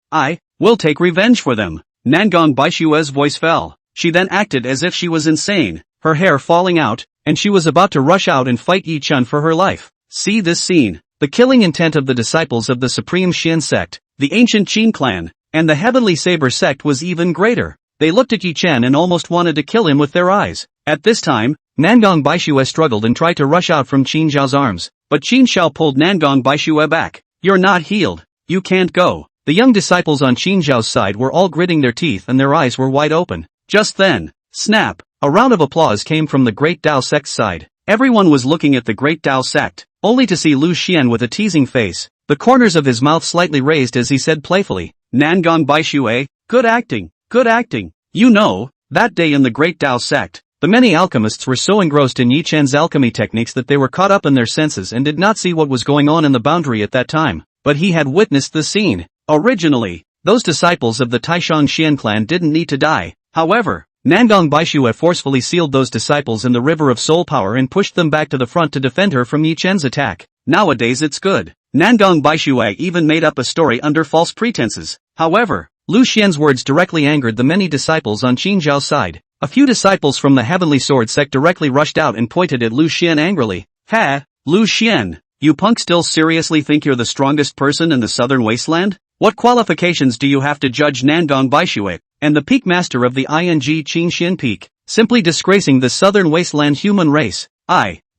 Speaker 2: will take revenge for them. Nangong Baishua's voice fell. She then acted as if she was insane, her hair falling out, and she was about to rush out and fight Yi Chen for her life. See this scene. The killing intent of the disciples of the Supreme Xian sect, the ancient Qin clan, and the Heavenly Saber sect was even greater. They looked at Yi Chen and almost wanted to kill him with their eyes. At this time, Nangong Baishue struggled and tried to rush out from Qin Zhao's arms, but Qin Shao pulled Nangong Baishue back. "You're not healed. You can't go." The young disciples on Qin Zhao's side were all gritting their teeth and their eyes were wide open. Just then, snap, a round of applause came from the Great Tao sect's side. Everyone was looking at the Great Tao sect, only to see Lu Xian with a teasing face, the corners of his mouth slightly raised as he said playfully, Nangong Baishui, good acting, good acting. You know, that day in the Great Tao sect, the many alchemists were so engrossed in Yi Chen's alchemy techniques that they were caught up in their senses and did not see what was going on in the boundary at that time, but he had witnessed the scene. Originally, those disciples of the Taishan Xian clan didn't need to die. However, Nangong Baishui forcefully sealed those disciples in the river of soul power and pushed them back to the front to defend her from Yi Chen's attack. Nowadays it's good. Nangong Baishui even made up a story under false pretenses. However, Lu Xian's words directly angered the many disciples on Qin Zhao's side. A few disciples from the Heavenly Sword sect directly rushed out and pointed at Lu Xian angrily. Ha! Lu Xian, you punk still seriously think you're the strongest person in the southern wasteland? What qualifications do you have to judge Nangong Baishui, and the peak master of the ING Qin Xian Peak, simply disgracing the southern wasteland human race?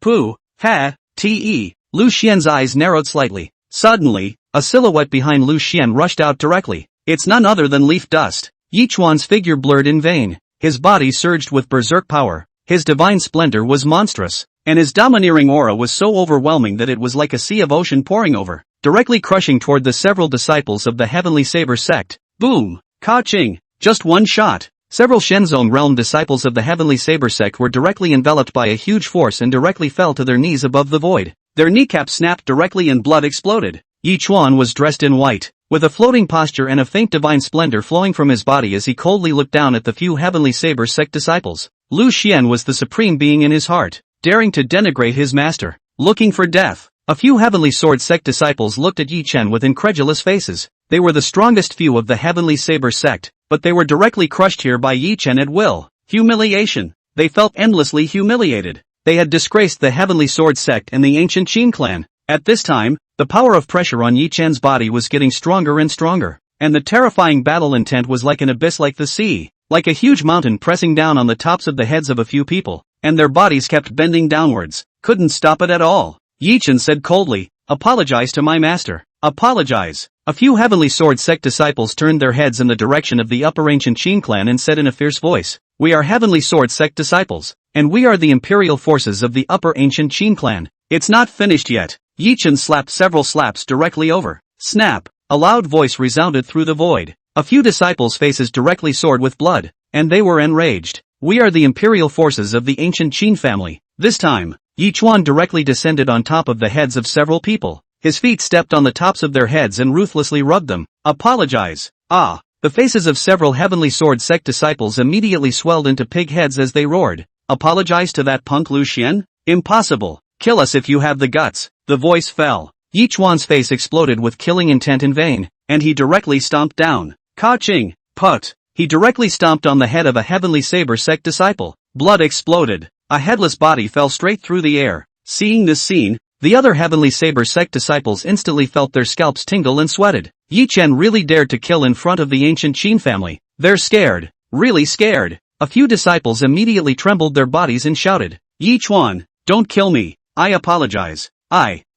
Speaker 2: Pooh, ha, te. Lu Xian's eyes narrowed slightly. Suddenly, a silhouette behind Lu Xian rushed out directly. It's none other than Leaf Dust. Yi Chuan's figure blurred in vain. His body surged with berserk power. His divine splendor was monstrous, and his domineering aura was so overwhelming that it was like a sea of ocean pouring over, directly crushing toward the several disciples of the Heavenly Saber sect. Boom! Ka-ching! Just one shot. Several Shenzong realm disciples of the Heavenly Saber sect were directly enveloped by a huge force and directly fell to their knees above the void. Their kneecaps snapped directly and blood exploded. Yi Chuan was dressed in white, with a floating posture and a faint divine splendor flowing from his body as he coldly looked down at the few Heavenly Saber sect disciples. Lu Xian was the supreme being in his heart, daring to denigrate his master, looking for death. A few Heavenly Sword sect disciples looked at Yi Chen with incredulous faces. They were the strongest few of the Heavenly Saber sect, but they were directly crushed here by Yi Chen at will. Humiliation. They felt endlessly humiliated. They had disgraced the Heavenly Sword sect and the ancient Qin clan. At this time, the power of pressure on Yi Chen's body was getting stronger and stronger, and the terrifying battle intent was like an abyss like the sea, like a huge mountain pressing down on the tops of the heads of a few people, and their bodies kept bending downwards. Couldn't stop it at all. Yi Chen said coldly, apologize to my master. Apologize. A few Heavenly Sword sect disciples turned their heads in the direction of the upper ancient Qin clan and said in a fierce voice, we are Heavenly Sword sect disciples, and we are the imperial forces of the upper ancient Qin clan. It's not finished yet. Yi Chen slapped several slaps directly over. Snap! A loud voice resounded through the void. A few disciples' faces directly soared with blood, and they were enraged. We are the imperial forces of the ancient Qin family. This time, Yi Chuan directly descended on top of the heads of several people. His feet stepped on the tops of their heads and ruthlessly rubbed them. Apologize. The faces of several Heavenly Sword sect disciples immediately swelled into pig heads as they roared. Apologize to that punk Lu Xian? Impossible. Kill us if you have the guts. The voice fell. Yi Chuan's face exploded with killing intent in vain, and he directly stomped down. Ka-ching! Put! He directly stomped on the head of a Heavenly Saber sect disciple. Blood exploded. A headless body fell straight through the air. Seeing this scene, the other Heavenly Saber sect disciples instantly felt their scalps tingle and sweated. Yi Chen really dared to kill in front of the ancient Qin family. They're scared. Really scared. A few disciples immediately trembled their bodies and shouted, Yi Chuan, don't kill me. I apologize.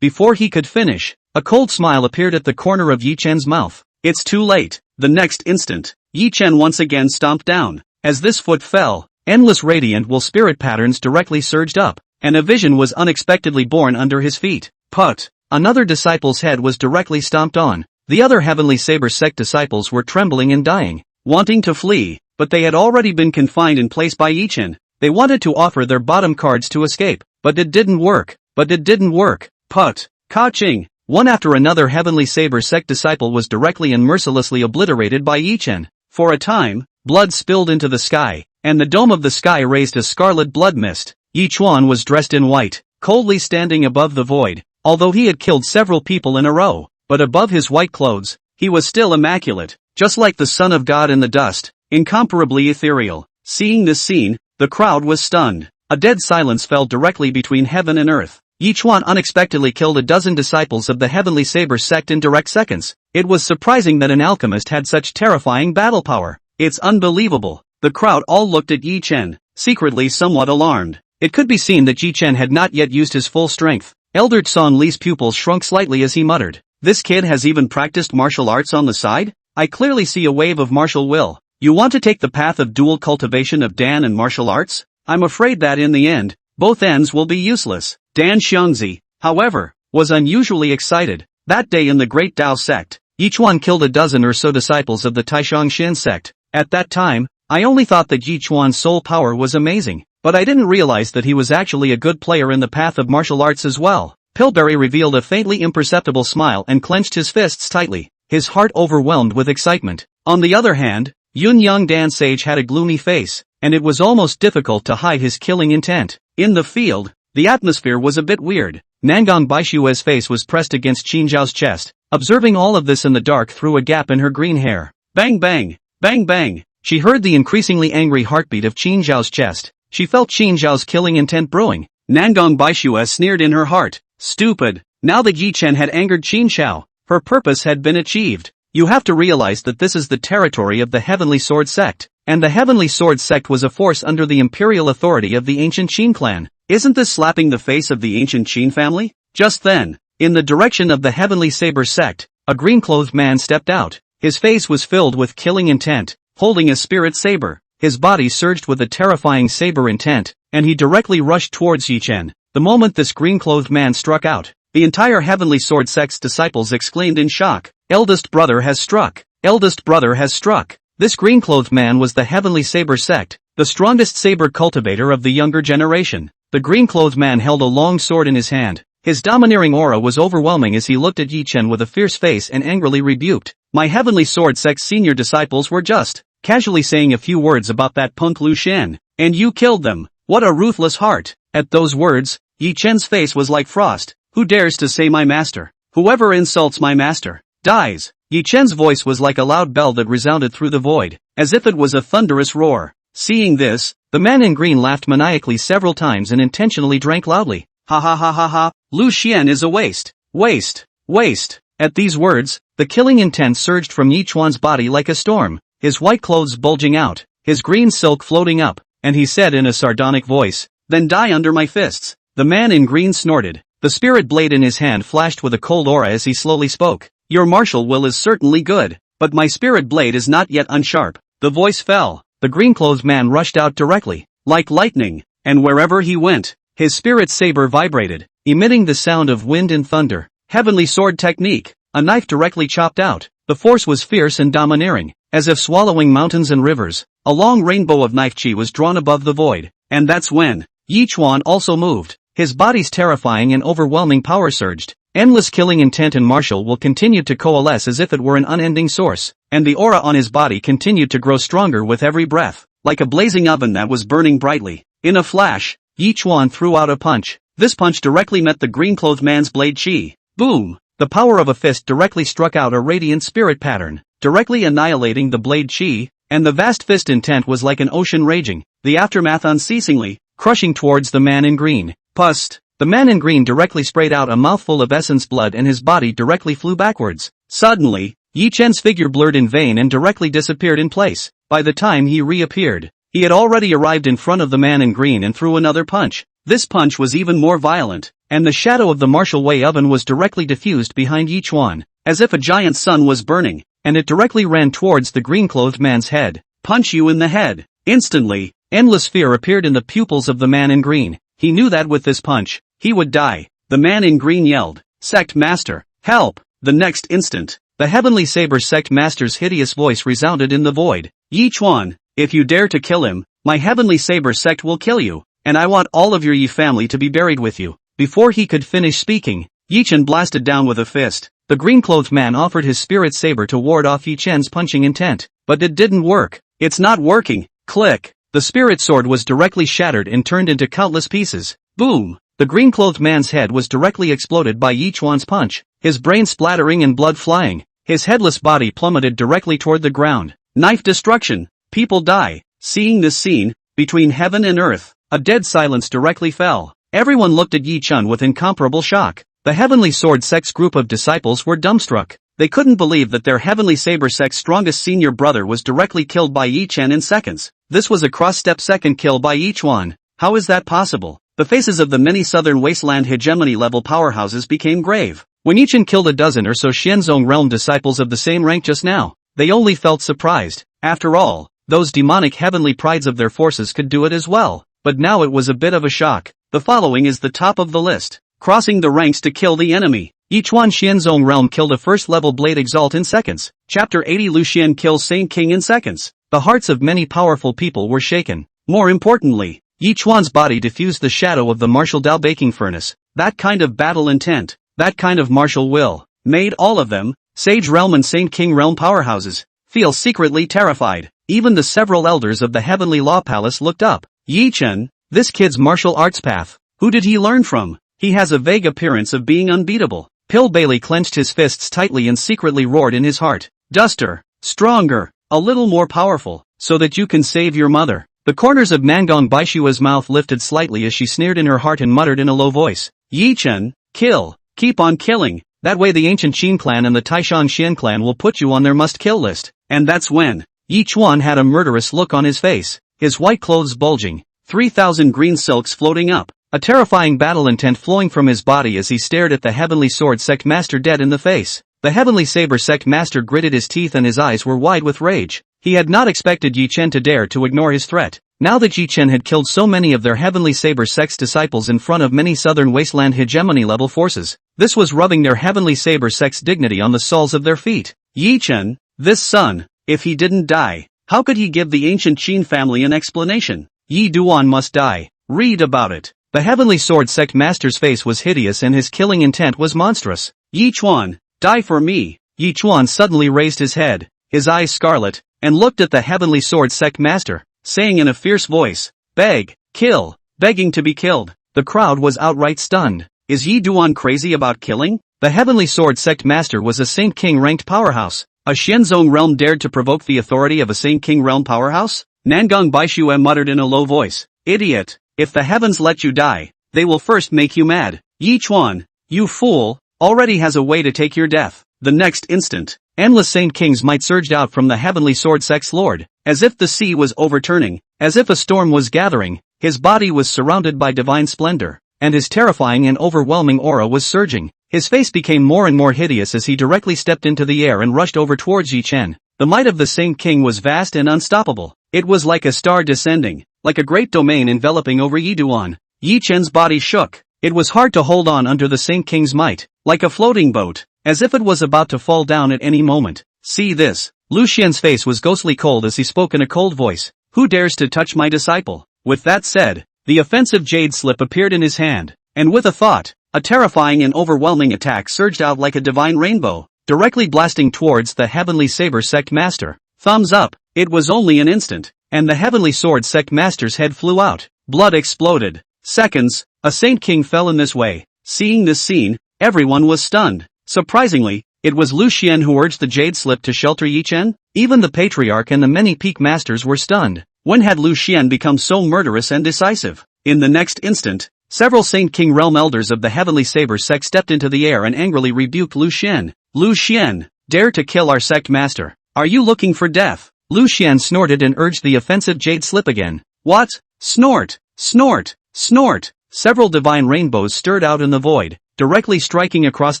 Speaker 2: Before he could finish, a cold smile appeared at the corner of Yi Chen's mouth. It's too late. The next instant, Yi Chen once again stomped down. As this foot fell, endless radiant will spirit patterns directly surged up, and a vision was unexpectedly born under his feet. Put! Another disciple's head was directly stomped on. The other Heavenly Saber sect disciples were trembling and dying, wanting to flee, but they had already been confined in place by Yi Chen. They wanted to offer their bottom cards to escape, but it didn't work. Put! Ka-ching! One after another Heavenly Saber sect disciple was directly and mercilessly obliterated by Yi Chen. For a time, blood spilled into the sky, and the dome of the sky raised a scarlet blood mist. Yi Chuan was dressed in white, coldly standing above the void, although he had killed several people in a row, but above his white clothes, he was still immaculate, just like the Son of God in the dust, incomparably ethereal. Seeing this scene, the crowd was stunned. A dead silence fell directly between heaven and earth. Yi Chuan unexpectedly killed a dozen disciples of the Heavenly Saber sect in direct seconds. It was surprising that an alchemist had such terrifying battle power. It's unbelievable. The crowd all looked at Yi Chen, secretly somewhat alarmed. It could be seen that Yi Chen had not yet used his full strength. Elder Tsong Li's pupils shrunk slightly as he muttered, this kid has even practiced martial arts on the side? I clearly see a wave of martial will. You want to take the path of dual cultivation of Dan and martial arts? I'm afraid that in the end, both ends will be useless. Dan Xiangzi, however, was unusually excited. That day in the Great Tao sect, each one killed a dozen or so disciples of the Taishangshan sect. At that time, I only thought that Yi Chuan's soul power was amazing, but I didn't realize that he was actually a good player in the path of martial arts as well. Pillberry revealed a faintly imperceptible smile and clenched his fists tightly, his heart overwhelmed with excitement. On the other hand, Yun Yang Dan Sage had a gloomy face, and it was almost difficult to hide his killing intent. In the field, the atmosphere was a bit weird. Nangong Baishue's face was pressed against Qin Zhao's chest, observing all of this in the dark through a gap in her green hair. Bang bang, bang bang. She heard the increasingly angry heartbeat of Qin Zhao's chest. She felt Qin Zhao's killing intent brewing. Nangong Baishue sneered in her heart. Stupid. Now that Yi Chen had angered Qin Zhao, her purpose had been achieved. You have to realize that this is the territory of the Heavenly Sword sect, and the Heavenly Sword sect was a force under the imperial authority of the ancient Qin clan. Isn't this slapping the face of the ancient Qin family? Just then, in the direction of the Heavenly Saber sect, a green-clothed man stepped out. His face was filled with killing intent, holding a spirit saber. His body surged with a terrifying saber intent, and he directly rushed towards Yi Chen. The moment this green-clothed man struck out, the entire Heavenly Sword sect's disciples exclaimed in shock. Eldest brother has struck. Eldest brother has struck. This green-clothed man was the Heavenly Saber sect, the strongest saber cultivator of the younger generation. The green-clothed man held a long sword in his hand. His domineering aura was overwhelming as he looked at Yi Chen with a fierce face and angrily rebuked. My Heavenly Sword sect's senior disciples were just casually saying a few words about that punk Lu Shen, and you killed them. What a ruthless heart. At those words, Yi Chen's face was like frost. Who dares to say my master? Whoever insults my master dies. Yi Chen's voice was like a loud bell that resounded through the void, as if it was a thunderous roar. Seeing this, the man in green laughed maniacally several times and intentionally drank loudly. Ha ha ha ha ha, Lu Xian is a waste. Waste. Waste. At these words, the killing intent surged from Yi Chuan's body like a storm, his white clothes bulging out, his green silk floating up, and he said in a sardonic voice, then die under my fists. The man in green snorted. The spirit blade in his hand flashed with a cold aura as he slowly spoke. Your martial will is certainly good, but my spirit blade is not yet unsharp. The voice fell. The green-clothed man rushed out directly, like lightning, and wherever he went, his spirit saber vibrated, emitting the sound of wind and thunder. Heavenly sword technique. A knife directly chopped out. The force was fierce and domineering, as if swallowing mountains and rivers. A long rainbow of knife chi was drawn above the void, and that's when Yi Chuan also moved. His body's terrifying and overwhelming power surged. Endless killing intent and martial will continued to coalesce as if it were an unending source, and the aura on his body continued to grow stronger with every breath, like a blazing oven that was burning brightly. In a flash, Yi Chuan threw out a punch. This punch directly met the green-clothed man's blade chi. Boom! The power of a fist directly struck out a radiant spirit pattern, directly annihilating the blade chi, and the vast fist intent was like an ocean raging, the aftermath unceasingly, crushing towards the man in green. Pust! The man in green directly sprayed out a mouthful of essence blood and his body directly flew backwards. Suddenly, Yi Chen's figure blurred in vain and directly disappeared in place. By the time he reappeared, he had already arrived in front of the man in green and threw another punch. This punch was even more violent, and the shadow of the martial way oven was directly diffused behind Yi Chuan, as if a giant sun was burning, and it directly ran towards the green-clothed man's head. Punch you in the head. Instantly, endless fear appeared in the pupils of the man in green. He knew that with this punch, he would die. The man in green yelled, Sect Master, help! The next instant, the Heavenly Saber Sect Master's hideous voice resounded in the void. Yi Chuan, if you dare to kill him, my Heavenly Saber Sect will kill you, and I want all of your Yi family to be buried with you. Before he could finish speaking, Yi Chen blasted down with a fist. The green-clothed man offered his spirit saber to ward off Yi Chen's punching intent, but it didn't work. It's not working. Click. The spirit sword was directly shattered and turned into countless pieces. Boom! The green-clothed man's head was directly exploded by Yi Chuan's punch, his brain splattering and blood flying. His headless body plummeted directly toward the ground. Knife destruction. People die. Seeing this scene, between heaven and earth, a dead silence directly fell. Everyone looked at Yi Chen with incomparable shock. The Heavenly Sword Sect's group of disciples were dumbstruck. They couldn't believe that their Heavenly Saber Sect's strongest senior brother was directly killed by Yi Chen in seconds. This was a cross-step second kill by Yi Chuan. How is that possible? The faces of the many southern wasteland hegemony-level powerhouses became grave. When Yi Chen killed a dozen or so Xianzong realm disciples of the same rank just now, they only felt surprised. After all, those demonic heavenly prides of their forces could do it as well. But now it was a bit of a shock. The following is the top of the list. Crossing the ranks to kill the enemy. Yichuan Xianzong Realm killed a first-level Blade Exalt in seconds. Chapter 80 Lu Xian kills Saint King in seconds. The hearts of many powerful people were shaken. More importantly, Yichuan's body diffused the shadow of the martial Dao baking furnace. That kind of battle intent, that kind of martial will, made all of them, Sage Realm and Saint King Realm powerhouses, feel secretly terrified. Even the several elders of the Heavenly Law Palace looked up. Yi Chen, this kid's martial arts path, who did he learn from? He has a vague appearance of being unbeatable. Pill Bailey clenched his fists tightly and secretly roared in his heart. Duster, stronger, a little more powerful, so that you can save your mother. The corners of Nangong Baishua's mouth lifted slightly as she sneered in her heart and muttered in a low voice. Yi Chen, kill, keep on killing, that way the ancient Qin clan and the Taishan Xian clan will put you on their must-kill list. And that's when Yi Chuan had a murderous look on his face, his white clothes bulging, 3,000 green silks floating up, a terrifying battle intent flowing from his body as he stared at the Heavenly Sword Sect Master dead in the face. The Heavenly Saber Sect Master gritted his teeth and his eyes were wide with rage. He had not expected Yi Chen to dare to ignore his threat. Now that Yi Chen had killed so many of their Heavenly Saber Sect's disciples in front of many Southern Wasteland hegemony-level forces, this was rubbing their Heavenly Saber Sect's dignity on the soles of their feet. Yi Chen, this son, if he didn't die, how could he give the ancient Qin family an explanation? Yi Duan must die. Read about it. The Heavenly Sword Sect Master's face was hideous and his killing intent was monstrous. Yi Chuan, die for me. Yi Chuan suddenly raised his head, his eyes scarlet, and looked at the Heavenly Sword Sect Master, saying in a fierce voice, beg, kill, begging to be killed. The crowd was outright stunned. Is Yi Duan crazy about killing? The Heavenly Sword Sect Master was a Saint King ranked powerhouse. A Xianzong realm dared to provoke the authority of a Saint King realm powerhouse? Nangong Baishue muttered in a low voice, idiot, if the heavens let you die, they will first make you mad. Yi Chuan, you fool, already has a way to take your death. The next instant, endless Saint King's might surged out from the Heavenly Sword Sect's Lord, as if the sea was overturning, as if a storm was gathering. His body was surrounded by divine splendor, and his terrifying and overwhelming aura was surging. His face became more and more hideous as he directly stepped into the air and rushed over towards Yi Chen. The might of the Saint King was vast and unstoppable. It was like a star descending, like a great domain enveloping over Yi Duan. Yi Chen's body shook. It was hard to hold on under the Saint King's might, like a floating boat, as if it was about to fall down at any moment. See this. Lu Xian's face was ghostly cold as he spoke in a cold voice. Who dares to touch my disciple? With that said, the offensive jade slip appeared in his hand, and with a thought, a terrifying and overwhelming attack surged out like a divine rainbow, directly blasting towards the Heavenly Saber Sect Master. Thumbs up. It was only an instant, and the Heavenly Sword Sect Master's head flew out. Blood exploded. Seconds, a Saint King fell in this way. Seeing this scene, everyone was stunned. Surprisingly, it was Lu Xian who urged the jade slip to shelter Yi Chen. Even the Patriarch and the many peak masters were stunned. When had Lu Xian become so murderous and decisive? In the next instant, several Saint King realm elders of the Heavenly Saber Sect stepped into the air and angrily rebuked Lu Xian. Lu Xian, dare to kill our sect master. Are you looking for death? Lu Xian snorted and urged the offensive jade slip again. What? Snort, snort, snort. Several divine rainbows stirred out in the void, directly striking across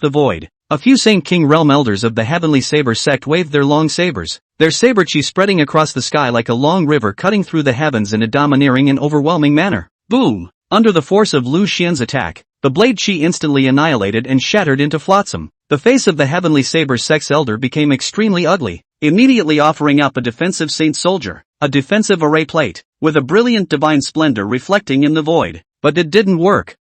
Speaker 2: the void. A few Saint King realm elders of the Heavenly Saber Sect waved their long sabers, their saber chi spreading across the sky like a long river cutting through the heavens in a domineering and overwhelming manner. Boom! Under the force of Lu Xian's attack, the blade chi instantly annihilated and shattered into flotsam. The face of the Heavenly Saber Sect's elder became extremely ugly, immediately offering up a defensive saint soldier, a defensive array plate, with a brilliant divine splendor reflecting in the void. But it didn't work.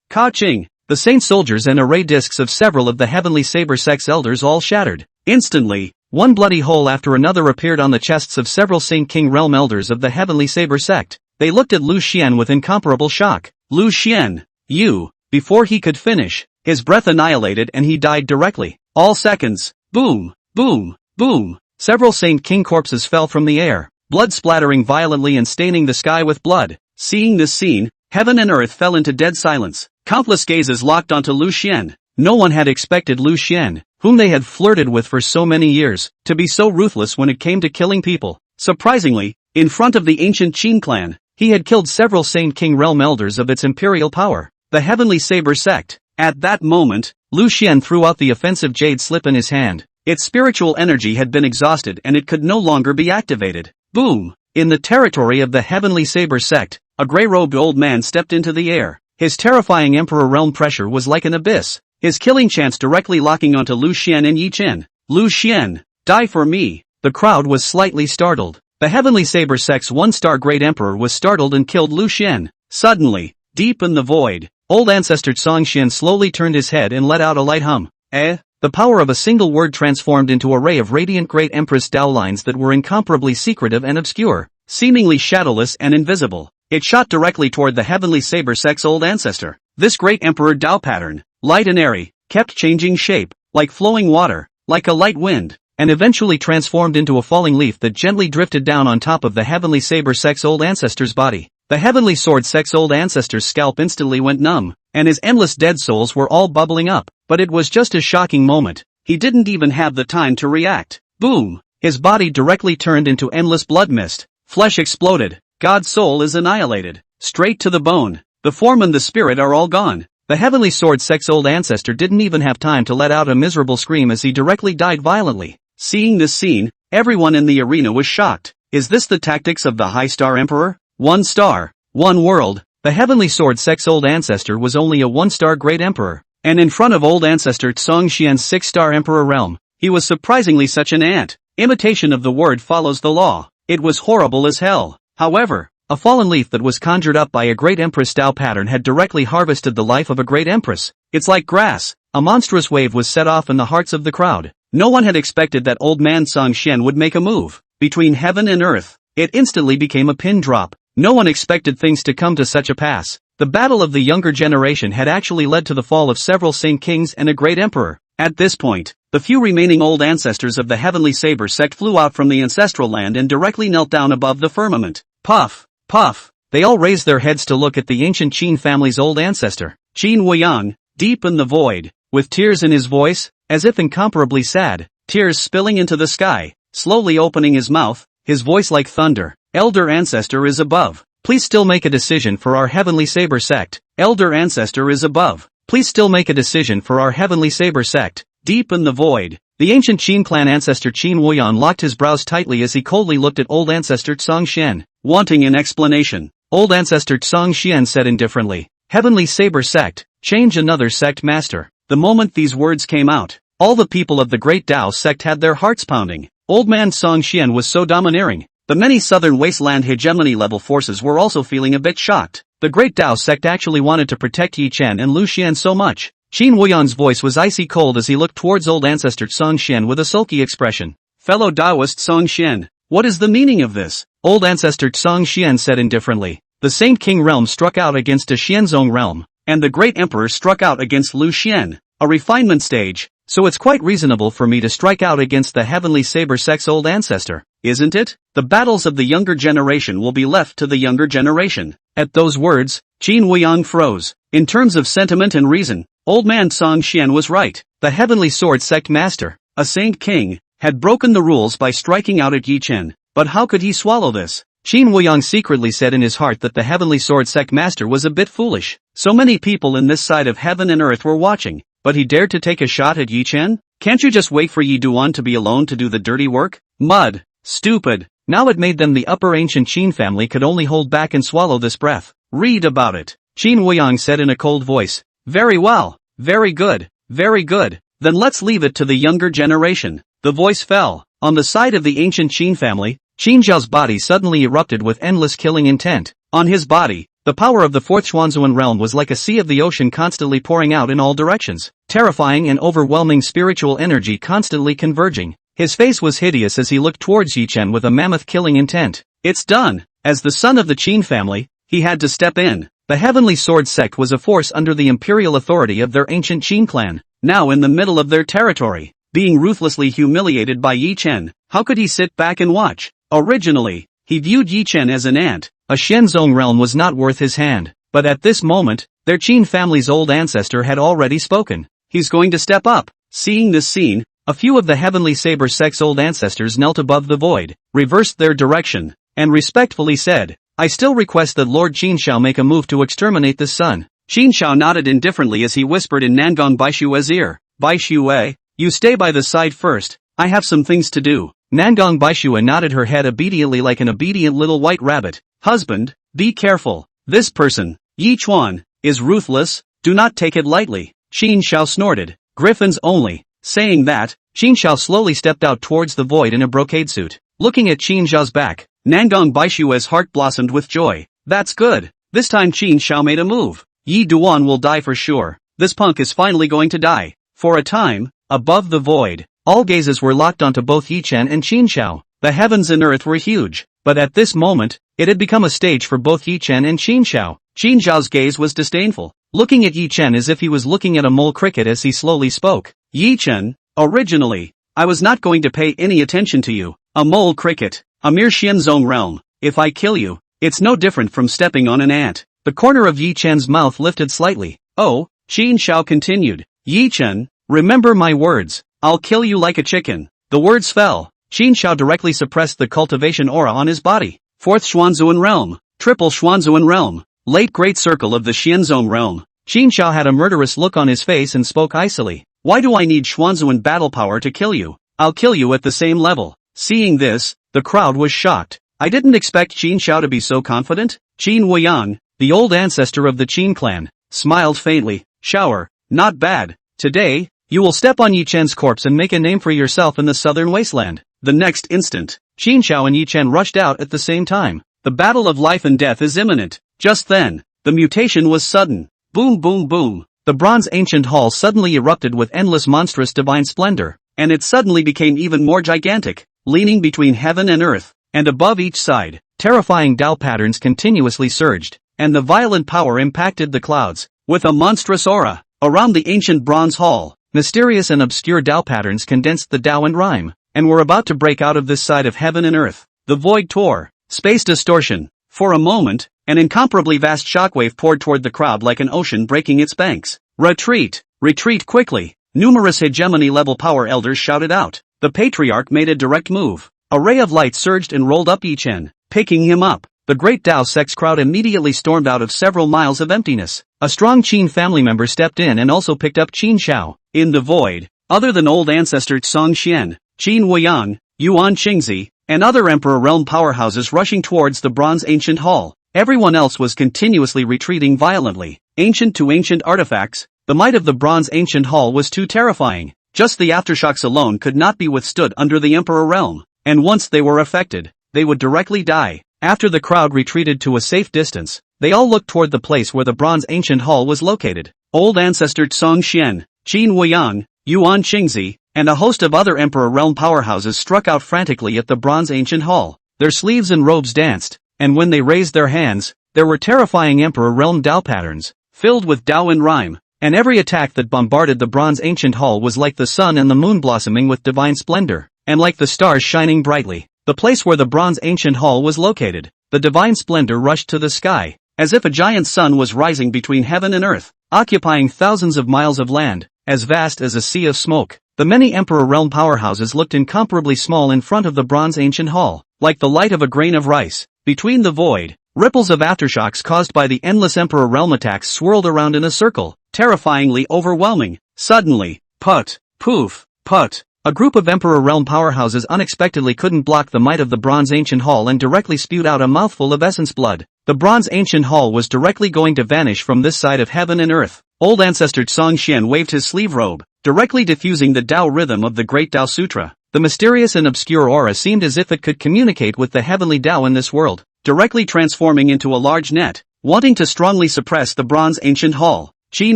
Speaker 2: Ka-ching! The saint soldiers and array discs of several of the Heavenly Saber Sect's elders all shattered. Instantly, one bloody hole after another appeared on the chests of several Saint King realm elders of the Heavenly Saber Sect. They looked at Lu Xian with incomparable shock. Lu Xian, you, before he could finish, his breath annihilated and he died directly. All seconds. Boom, boom, boom. Several Saint King corpses fell from the air, blood splattering violently and staining the sky with blood. Seeing this scene, heaven and earth fell into dead silence. Countless gazes locked onto Lu Xian. No one had expected Lu Xian, whom they had flirted with for so many years, to be so ruthless when it came to killing people. Surprisingly, in front of the ancient Qin clan, he had killed several Saint King realm elders of its imperial power, the Heavenly Saber Sect. At that moment, Lu Xian threw out the offensive jade slip in his hand. Its spiritual energy had been exhausted and it could no longer be activated. Boom! In the territory of the Heavenly Saber Sect, a gray-robed old man stepped into the air. His terrifying Emperor realm pressure was like an abyss, his killing chance directly locking onto Lu Xian and Yi Chen. Lu Xian, die for me. The crowd was slightly startled. The Heavenly Saber Sect's one-star Great Emperor was startled and killed Lu Xian. Suddenly, deep in the void, old ancestor Xian slowly turned his head and let out a light hum. The power of a single word transformed into an array of radiant Great Empress Dao lines that were incomparably secretive and obscure, seemingly shadowless and invisible. It shot directly toward the Heavenly Saber Sect's old ancestor. This Great Emperor Dao pattern, light and airy, kept changing shape, like flowing water, like a light wind, and eventually transformed into a falling leaf that gently drifted down on top of the Heavenly Saber Sect's old ancestor's body. The Heavenly Sword Sect's old ancestor's scalp instantly went numb, and his endless dead souls were all bubbling up, but it was just a shocking moment. He didn't even have the time to react. Boom! His body directly turned into endless blood mist. Flesh exploded. God's soul is annihilated. Straight to the bone. The form and the spirit are all gone. The Heavenly Sword Sect's old ancestor didn't even have time to let out a miserable scream as he directly died violently. Seeing this scene, everyone in the arena was shocked. Is this the tactics of the High Star Emperor? 1 star, 1 world. The Heavenly Sword Sect's old ancestor was only a 1-star Great Emperor, and in front of old ancestor Xian's 6-star Emperor realm, he was surprisingly such an ant. Imitation of the word follows the law. It was horrible as hell. However, a fallen leaf that was conjured up by a Great Empress Dao pattern had directly harvested the life of a Great Empress. It's like grass. A monstrous wave was set off in the hearts of the crowd. No one had expected that old man Xian would make a move. Between heaven and earth, it instantly became a pin drop. No one expected things to come to such a pass. The battle of the younger generation had actually led to the fall of several Saint Kings and a Great Emperor. At this point, the few remaining old ancestors of the Heavenly Saber Sect flew out from the ancestral land and directly knelt down above the firmament. Puff, puff, they all raised their heads to look at the ancient Qin family's old ancestor, Qin Huiyang, deep in the void, with tears in his voice, as if incomparably sad, tears spilling into the sky, slowly opening his mouth, his voice like thunder. Elder Ancestor is above. Please still make a decision for our Heavenly Saber Sect. Elder Ancestor is above. Please still make a decision for our Heavenly Saber Sect. Deep in the void, the ancient Qin clan ancestor Qin Huiyan locked his brows tightly as he coldly looked at old ancestor Xian. Wanting an explanation, old ancestor Xian said indifferently, Heavenly Saber Sect, change another sect master. The moment these words came out, all the people of the Great Dao sect had their hearts pounding. Old man Xian was so domineering. The many southern wasteland hegemony-level forces were also feeling a bit shocked. The Great Dao sect actually wanted to protect Yi Chen and Lu Xian so much. Qin Huiyan's voice was icy cold as he looked towards old ancestor Xian with a sulky expression. Fellow Daoist Xian, what is the meaning of this? Old ancestor Xian said indifferently. The Saint King realm struck out against a Xianzong realm, and the Great Emperor struck out against Lu Xian, a refinement stage, so it's quite reasonable for me to strike out against the Heavenly Saber Sect's old ancestor, isn't it? The battles of the younger generation will be left to the younger generation. At those words, Qin Huiyang froze. In terms of sentiment and reason, old man Xian was right. The Heavenly Sword Sect Master, a Saint King, had broken the rules by striking out at Yi Chen. But how could he swallow this? Qin Huiyang secretly said in his heart that the Heavenly Sword Sect Master was a bit foolish. So many people in this side of heaven and earth were watching, but he dared to take a shot at Yi Chen? Can't you just wait for Yi Duan to be alone to do the dirty work? Mud. Stupid. Now it made them the upper ancient Qin family could only hold back and swallow this breath. Read about it. Qin Huiyang said in a cold voice. Very well. Very good. Very good. Then let's leave it to the younger generation. The voice fell. On the side of the ancient Qin family, Qin Zhao's body suddenly erupted with endless killing intent. On his body, the power of the fourth Xuanzuan realm was like a sea of the ocean constantly pouring out in all directions. Terrifying and overwhelming spiritual energy constantly converging. His face was hideous as he looked towards Yi Chen with a mammoth killing intent. It's done. As the son of the Qin family, he had to step in. The Heavenly Sword Sect was a force under the imperial authority of their ancient Qin clan, now in the middle of their territory, being ruthlessly humiliated by Yi Chen. How could he sit back and watch? Originally, he viewed Yi Chen as an ant. A Shenzong realm was not worth his hand. But at this moment, their Qin family's old ancestor had already spoken. He's going to step up. Seeing this scene, a few of the Heavenly Saber Sect's old ancestors knelt above the void, reversed their direction, and respectfully said, I still request that Lord Qin Shao make a move to exterminate this son. Qin Shao nodded indifferently as he whispered in Nangong Baishue's ear. Baishue, you stay by the side first, I have some things to do. Nangong Baishue nodded her head obediently like an obedient little white rabbit. Husband, be careful. This person, Yi Chuan, is ruthless, do not take it lightly. Qin Shao snorted, griffins only. Saying that, Qin Shao slowly stepped out towards the void in a brocade suit. Looking at Qin Shao's back, Nangong Baishua's heart blossomed with joy. That's good. This time Qin Shao made a move. Yi Duan will die for sure. This punk is finally going to die. For a time, above the void, all gazes were locked onto both Yi Chen and Qin Shao. The heavens and earth were huge, but at this moment, it had become a stage for both Yi Chen and Qin Shao. Qin Shao's gaze was disdainful, looking at Yi Chen as if he was looking at a mole cricket as he slowly spoke. Yi Chen, originally, I was not going to pay any attention to you. A mole cricket, a mere Xianzong realm. If I kill you, it's no different from stepping on an ant. The corner of Yi Chen's mouth lifted slightly. Oh, Qin Shao continued. Yi Chen, remember my words. I'll kill you like a chicken. The words fell. Qin Shao directly suppressed the cultivation aura on his body. Fourth Xuanzuan realm. Triple Xuanzuan realm. Late great circle of the Xianzong realm. Qin Shao had a murderous look on his face and spoke icily. Why do I need Xuanzuan battle power to kill you? I'll kill you at the same level. Seeing this, the crowd was shocked. I didn't expect Qin Shao to be so confident. Qin Weiyang, the old ancestor of the Qin clan, smiled faintly. Shower, not bad. Today, you will step on Yi Chen's corpse and make a name for yourself in the southern wasteland. The next instant, Qin Shao and Yi Chen rushed out at the same time. The battle of life and death is imminent. Just then, the mutation was sudden. Boom boom boom. The bronze ancient hall suddenly erupted with endless monstrous divine splendor, and it suddenly became even more gigantic, leaning between heaven and earth, and above each side, terrifying Tao patterns continuously surged, and the violent power impacted the clouds, with a monstrous aura, around the ancient bronze hall. Mysterious and obscure Tao patterns condensed the Tao and rhyme, and were about to break out of this side of heaven and earth. The void tore. Space distortion. For a moment, an incomparably vast shockwave poured toward the crowd like an ocean breaking its banks. Retreat! Retreat quickly! Numerous hegemony-level power elders shouted out. The patriarch made a direct move. A ray of light surged and rolled up Yi Chen, picking him up. The great Tao sect's crowd immediately stormed out of several miles of emptiness. A strong Qin family member stepped in and also picked up Qin Shao. In the void, other than old ancestor Song Xian, Qin Weiyang, Yuan Qingzi, and other Emperor Realm powerhouses rushing towards the Bronze Ancient Hall, everyone else was continuously retreating violently. Ancient to ancient artifacts, the might of the Bronze Ancient Hall was too terrifying. Just the aftershocks alone could not be withstood under the Emperor Realm, and once they were affected, they would directly die. After the crowd retreated to a safe distance, they all looked toward the place where the Bronze Ancient Hall was located. Old ancestor Song Xian, Qin Weiyang, Yuan Qingzi, and a host of other Emperor Realm powerhouses struck out frantically at the Bronze Ancient Hall. Their sleeves and robes danced, and when they raised their hands, there were terrifying Emperor Realm Tao patterns, filled with Tao and rhyme, and every attack that bombarded the Bronze Ancient Hall was like the sun and the moon blossoming with divine splendor, and like the stars shining brightly. The place where the Bronze Ancient Hall was located, the divine splendor rushed to the sky, as if a giant sun was rising between heaven and earth, occupying thousands of miles of land, as vast as a sea of smoke. The many Emperor Realm powerhouses looked incomparably small in front of the Bronze Ancient Hall, like the light of a grain of rice. Between the void, ripples of aftershocks caused by the endless Emperor Realm attacks swirled around in a circle, terrifyingly overwhelming. Suddenly, put, poof, put. A group of Emperor Realm powerhouses unexpectedly couldn't block the might of the Bronze Ancient Hall and directly spewed out a mouthful of essence blood. The Bronze Ancient Hall was directly going to vanish from this side of heaven and earth. Old ancestor Song Xian waved his sleeve robe, directly diffusing the Tao rhythm of the Great Tao Sutra. The mysterious and obscure aura seemed as if it could communicate with the heavenly Tao in this world, directly transforming into a large net, wanting to strongly suppress the Bronze Ancient Hall. Qin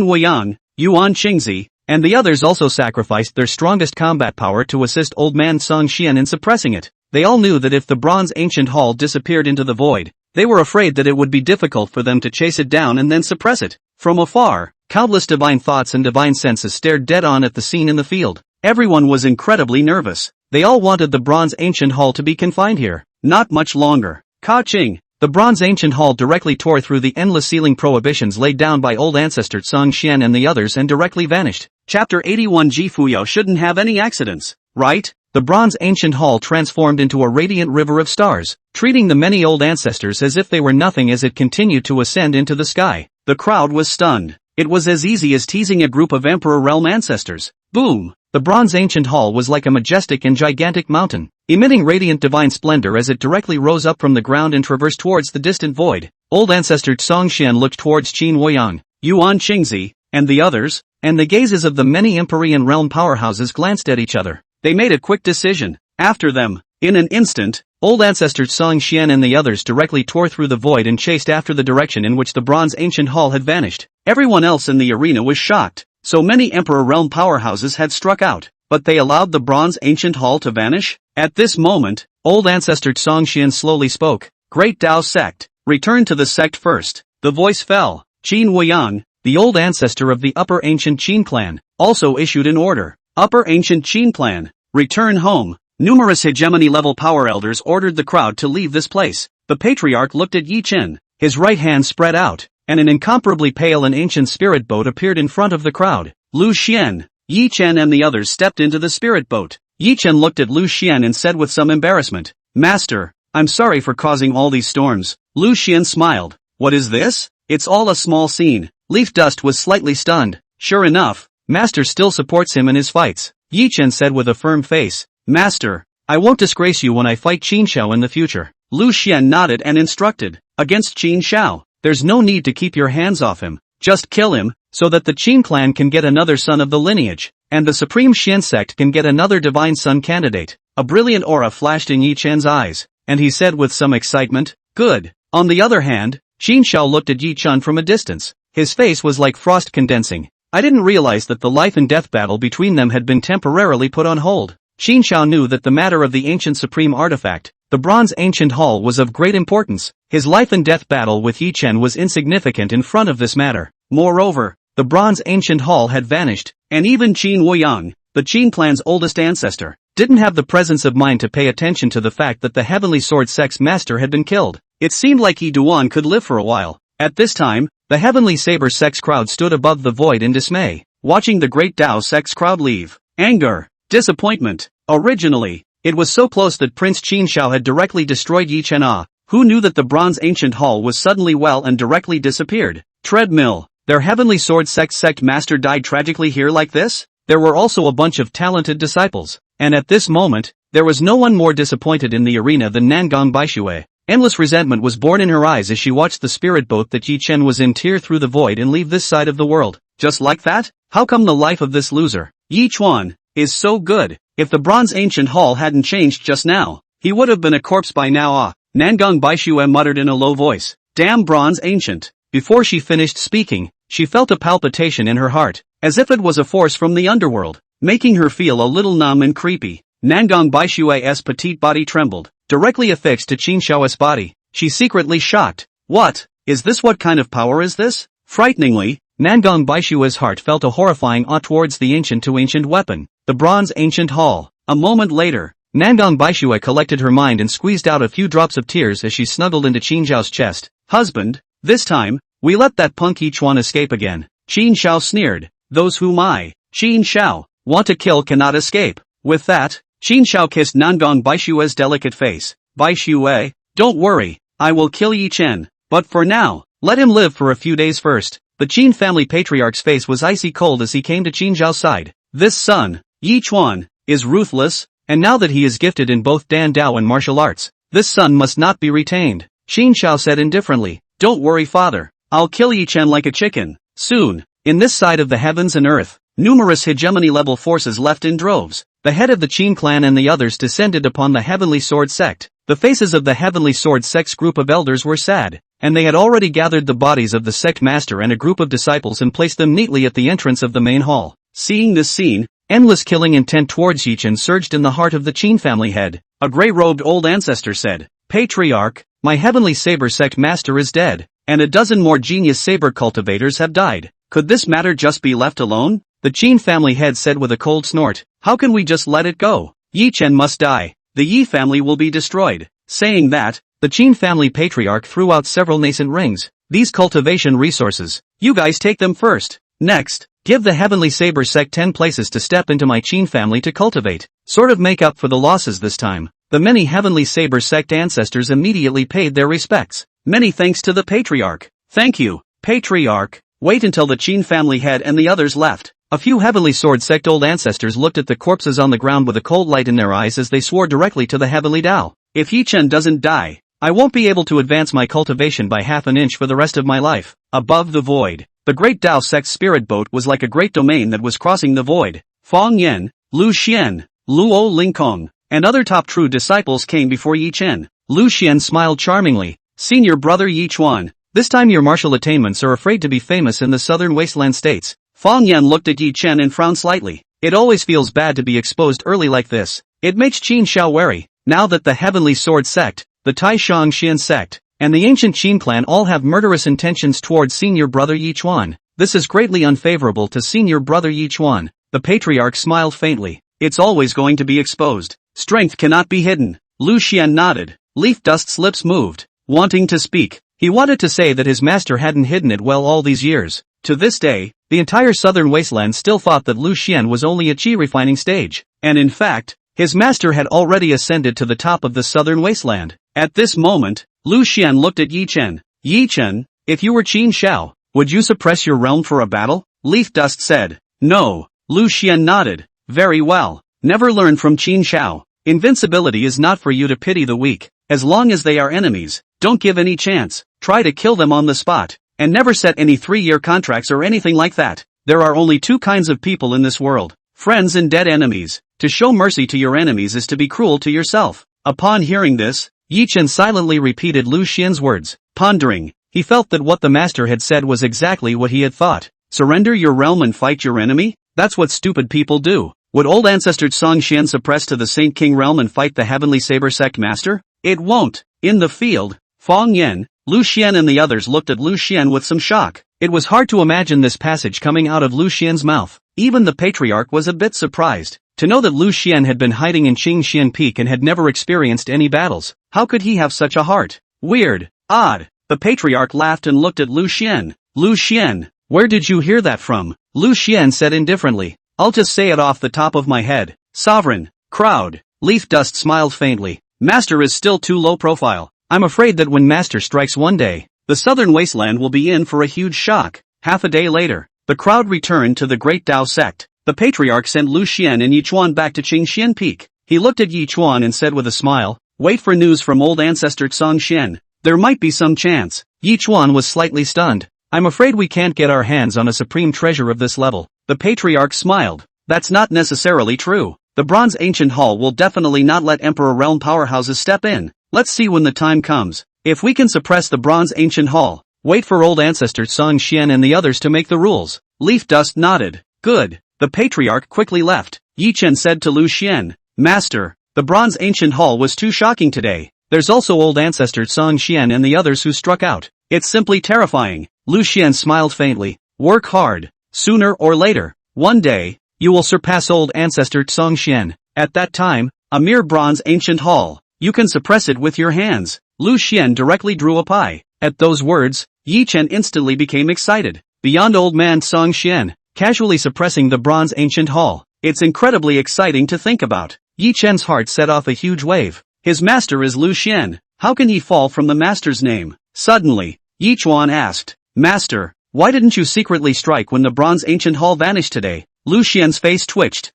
Speaker 2: Weiyang, Yuan Qingzi, and the others also sacrificed their strongest combat power to assist old man Song Xian in suppressing it. They all knew that if the Bronze Ancient Hall disappeared into the void, they were afraid that it would be difficult for them to chase it down and then suppress it. From afar, countless divine thoughts and divine senses stared dead on at the scene in the field. Everyone was incredibly nervous. They all wanted the Bronze Ancient Hall to be confined here. Not much longer. Ka-ching! The Bronze Ancient Hall directly tore through the endless ceiling prohibitions laid down by old ancestor Song Xian and the others and directly vanished. Chapter 81. Ji Fuyo shouldn't have any accidents, right? The Bronze Ancient Hall transformed into a radiant river of stars, treating the many old ancestors as if they were nothing as it continued to ascend into the sky. The crowd was stunned. It was as easy as teasing a group of Emperor Realm ancestors. Boom! The Bronze Ancient Hall was like a majestic and gigantic mountain, emitting radiant divine splendor as it directly rose up from the ground and traversed towards the distant void.
Speaker 1: Old ancestor Zhongxian looked towards Qin Woyang,
Speaker 2: Yuan Qingzi, and the others,
Speaker 1: and the gazes of the many Empyrean realm powerhouses glanced at each other.
Speaker 2: They made a quick decision. After them, in an instant,
Speaker 1: Old ancestor Zhongxian and the others directly tore through the void and chased after the direction in which the bronze ancient hall had vanished.
Speaker 2: Everyone else in the arena was shocked. So many Emperor realm powerhouses had struck out, but they allowed the bronze ancient hall to vanish? At this moment,
Speaker 1: Old ancestor Zhongxian slowly spoke.
Speaker 2: Great Tao sect, return to the sect first. The voice fell. Qin Woyang,
Speaker 1: the old ancestor of the upper ancient Qin clan,
Speaker 2: also issued an order. Upper ancient Qin clan, return home. Numerous hegemony-level power elders ordered the crowd to leave this place. The patriarch looked at Yi Chen,
Speaker 1: his right hand spread out, and an incomparably pale and ancient spirit boat appeared in front of the crowd.
Speaker 2: Lu Xian, Yi Chen and the others stepped into the spirit boat. Yi Chen looked at Lu Xian and said with some embarrassment, Master, I'm sorry for causing all these storms. Lu Xian smiled. What is this? It's all a small scene.
Speaker 1: Leaf Dust was slightly stunned.
Speaker 2: Sure enough,
Speaker 1: Master still supports him in his fights. Yi Chen said with a firm face.
Speaker 2: Master,
Speaker 1: I won't disgrace you when I fight Qin Shao in the future.
Speaker 2: Lu Xian nodded and instructed. Against Qin Shao,
Speaker 1: there's no need to keep your hands off him. Just kill him, so that the Qin clan can get another son of the lineage, and the Supreme Xian sect can get another divine son candidate.
Speaker 2: A brilliant aura flashed in Yi Chen's eyes,
Speaker 1: and he said with some excitement, Good.
Speaker 2: On the other hand,
Speaker 1: Qin Shao looked at Yi Chen from a distance. His face was like frost condensing. I didn't realize that the life and death battle between them had been temporarily put on hold. Qin Shao knew that the matter of the ancient supreme artifact, the bronze ancient hall, was of great importance. His life and death battle with Yi Chen was insignificant in front of this matter.
Speaker 2: Moreover,
Speaker 1: the bronze ancient hall had vanished,
Speaker 2: and even Qin Woyang, the Qin clan's oldest ancestor,
Speaker 1: didn't have the presence of mind to pay attention to the fact that the Heavenly Sword Sect's master had been killed.
Speaker 2: It seemed like Yi Duan could live for a while. At this time,
Speaker 1: the Heavenly Saber Sect's crowd stood above the void in dismay,
Speaker 2: watching the Great Tao Sect's crowd leave. Anger, disappointment. Originally, it was so close that Prince Qin Shao had directly destroyed Yi Chen. Who knew that the bronze ancient hall was suddenly well and directly disappeared? Treadmill. Their Heavenly Sword sect master died tragically here like this?
Speaker 1: There were also a bunch of talented disciples, and at this moment, there was no one more disappointed in the arena than Nangong Baishui. Endless resentment was born in her eyes as she watched the spirit boat that Yi Chen was in tear through the void and leave this side of the world.
Speaker 2: Just like that? How come the life of this loser, Yi Chuan, is so good? If the bronze ancient hall hadn't changed just now, he would have been a corpse by now. Nangong Baishui muttered in a low voice. Damn bronze ancient.
Speaker 1: Before she finished speaking, she felt a palpitation in her heart,
Speaker 2: as if it was a force from the underworld, making her feel a little numb and creepy. Nangong Baishui's petite body trembled, directly affixed to Qin Shao's body. She secretly shocked. What? Is this what kind of power is this? Frighteningly,
Speaker 1: Nangong Baishui's heart felt a horrifying awe towards the ancient weapon, the bronze ancient hall.
Speaker 2: A moment later,
Speaker 1: Nangong Baishui collected her mind and squeezed out a few drops of tears as she snuggled into Qin Zhao's chest.
Speaker 2: Husband, this time, we let that punk Yi Chuan escape again. Qin Shao sneered. Those whom I, Qin Shao, want to kill cannot escape. With that, Qin Shao kissed Nangong Baishui's delicate face. Baishui, don't worry, I will kill Yi Chen. But for now, let him live for a few days first. The Qin family patriarch's face was icy cold as he came to Qin Zhao's side. This son, Yi Chuan, is ruthless, and now that he is gifted in both Dan Dao and martial arts, this son must not be retained. Qin Shao said indifferently. Don't worry, father. I'll kill Yi Chen like a chicken. Soon, in this side of the heavens and earth, numerous hegemony-level forces left in droves. The head of the Qin clan and the others descended upon the Heavenly Sword sect. The faces of the Heavenly Sword sect's group of elders were sad, and they had already gathered the bodies of the sect master and a group of disciples and placed them neatly at the entrance of the main hall. Seeing this scene, endless killing intent towards Yi Chen surged in the heart of the Qin family head. A grey-robed old ancestor said, Patriarch, my Heavenly Saber sect master is dead, and a dozen more genius saber cultivators have died. Could this matter just be left alone? The Qin family head said with a cold snort. How can we just let it go? Yi Chen must die. The Yi family will be destroyed. Saying that, the Qin family patriarch threw out several nascent rings. These cultivation resources, you guys take them first. Next, give the Heavenly Saber sect 10 places to step into my Qin family to cultivate. Sort of make up for the losses this time. The many Heavenly Saber sect ancestors immediately paid their respects. Many thanks to the patriarch. Thank you, patriarch. Wait until the Qin family head and the others left. A few Heavenly Sword sect old ancestors looked at the corpses on the ground with a cold light in their eyes as they swore directly to the Heavenly Tao. If Yi Chen doesn't die,
Speaker 1: I won't be able to advance my cultivation by half an inch for the rest of my life. Above the void, the great Tao sect's spirit boat was like a great domain that was crossing the void. Fang Yen, Lu Xian, Luo Lingkong, and other top true disciples came before Yi Chen. Lu Xian smiled charmingly. Senior brother Yi Chuan, this time your martial attainments are afraid to be famous in the southern wasteland states. Fang Yan looked at Yi Chen and frowned slightly. It always feels bad to be exposed early like this. It makes Qin Xiao wary, now that the Heavenly Sword sect, the Tai Shang Xian sect, and the ancient Qin clan all have murderous intentions towards senior brother Yi Chuan. This is greatly unfavorable to senior brother Yi Chuan. The patriarch smiled faintly. It's always going to be exposed. Strength cannot be hidden. Lu Xian nodded. Leaf Dust's lips moved, wanting to speak. He wanted to say that his master hadn't hidden it well all these years. To this day, the entire southern wasteland still thought that Lu Xian was only a qi refining stage, and in fact, his master had already ascended to the top of the southern wasteland. At this moment, Lu Xian looked at Yi Chen. Yi Chen, if you were Qin Xiao, would you suppress your realm for a battle? Leaf Dust said. No. Lu Xian nodded. Very well. Never learn from Qin Xiao. Invincibility is not for you to pity the weak. As long as they are enemies, don't give any chance. Try to kill them on the spot, and never set any 3-year contracts or anything like that. There are only 2 kinds of people in this world, friends and dead enemies. To show mercy to your enemies is to be cruel to yourself. Upon hearing this, Yi Chen silently repeated Lu Xian's words. Pondering, he felt that what the master had said was exactly what he had thought. Surrender your realm and fight your enemy? That's what stupid people do. Would old ancestor Song Xian suppress to the Saint King realm and fight the Heavenly Saber sect master? It won't. In the field, Fang Yen, Lu Xian and the others looked at Lu Xian with some shock. It was hard to imagine this passage coming out of Lu Xian's mouth. Even the patriarch was a bit surprised to know that Lu Xian had been hiding in Qingxian Peak and had never experienced any battles. How could he have such a heart? Weird. Odd. The patriarch laughed and looked at Lu Xian. Lu Xian, where did you hear that from? Lu Xian said indifferently. I'll just say it off the top of my head. Sovereign. Crowd. Leaf Dust smiled faintly. Master is still too low profile. I'm afraid that when Master strikes one day, the southern wasteland will be in for a huge shock. Half a day later, the crowd returned to the Great Tao sect. The patriarch sent Lu Xian and Yi Chuan back to Qingxian Peak. He looked at Yi Chuan and said with a smile, wait for news from old ancestor Song Xian. There might be some chance. Yi Chuan was slightly stunned. I'm afraid we can't get our hands on a supreme treasure of this level. The patriarch smiled. That's not necessarily true. The Bronze Ancient Hall will definitely not let Emperor Realm powerhouses step in. Let's see when the time comes. If we can suppress the Bronze Ancient Hall, wait for old ancestor Song Xian and the others to make the rules. Leaf Dust nodded. Good. The patriarch quickly left. Yi Chen said to Lu Xian, Master, the Bronze Ancient Hall was too shocking today. There's also old ancestor Song Xian and the others who struck out. It's simply terrifying. Lu Xian smiled faintly. Work hard. Sooner or later, one day, you will surpass old ancestor Song Xian. At that time, a mere Bronze Ancient Hall. You can suppress it with your hands. Lu Xian directly drew a pie. At those words, Yi Chen instantly became excited. Beyond old man Song Xian, casually suppressing the Bronze Ancient Hall. It's incredibly exciting to think about. Yi Chen's heart set off a huge wave. His master is Lu Xian. How can he fall from the master's name? Suddenly, Yi Chuan asked, Master, why didn't you secretly strike when the Bronze Ancient Hall vanished today? Lu Xian's face twitched.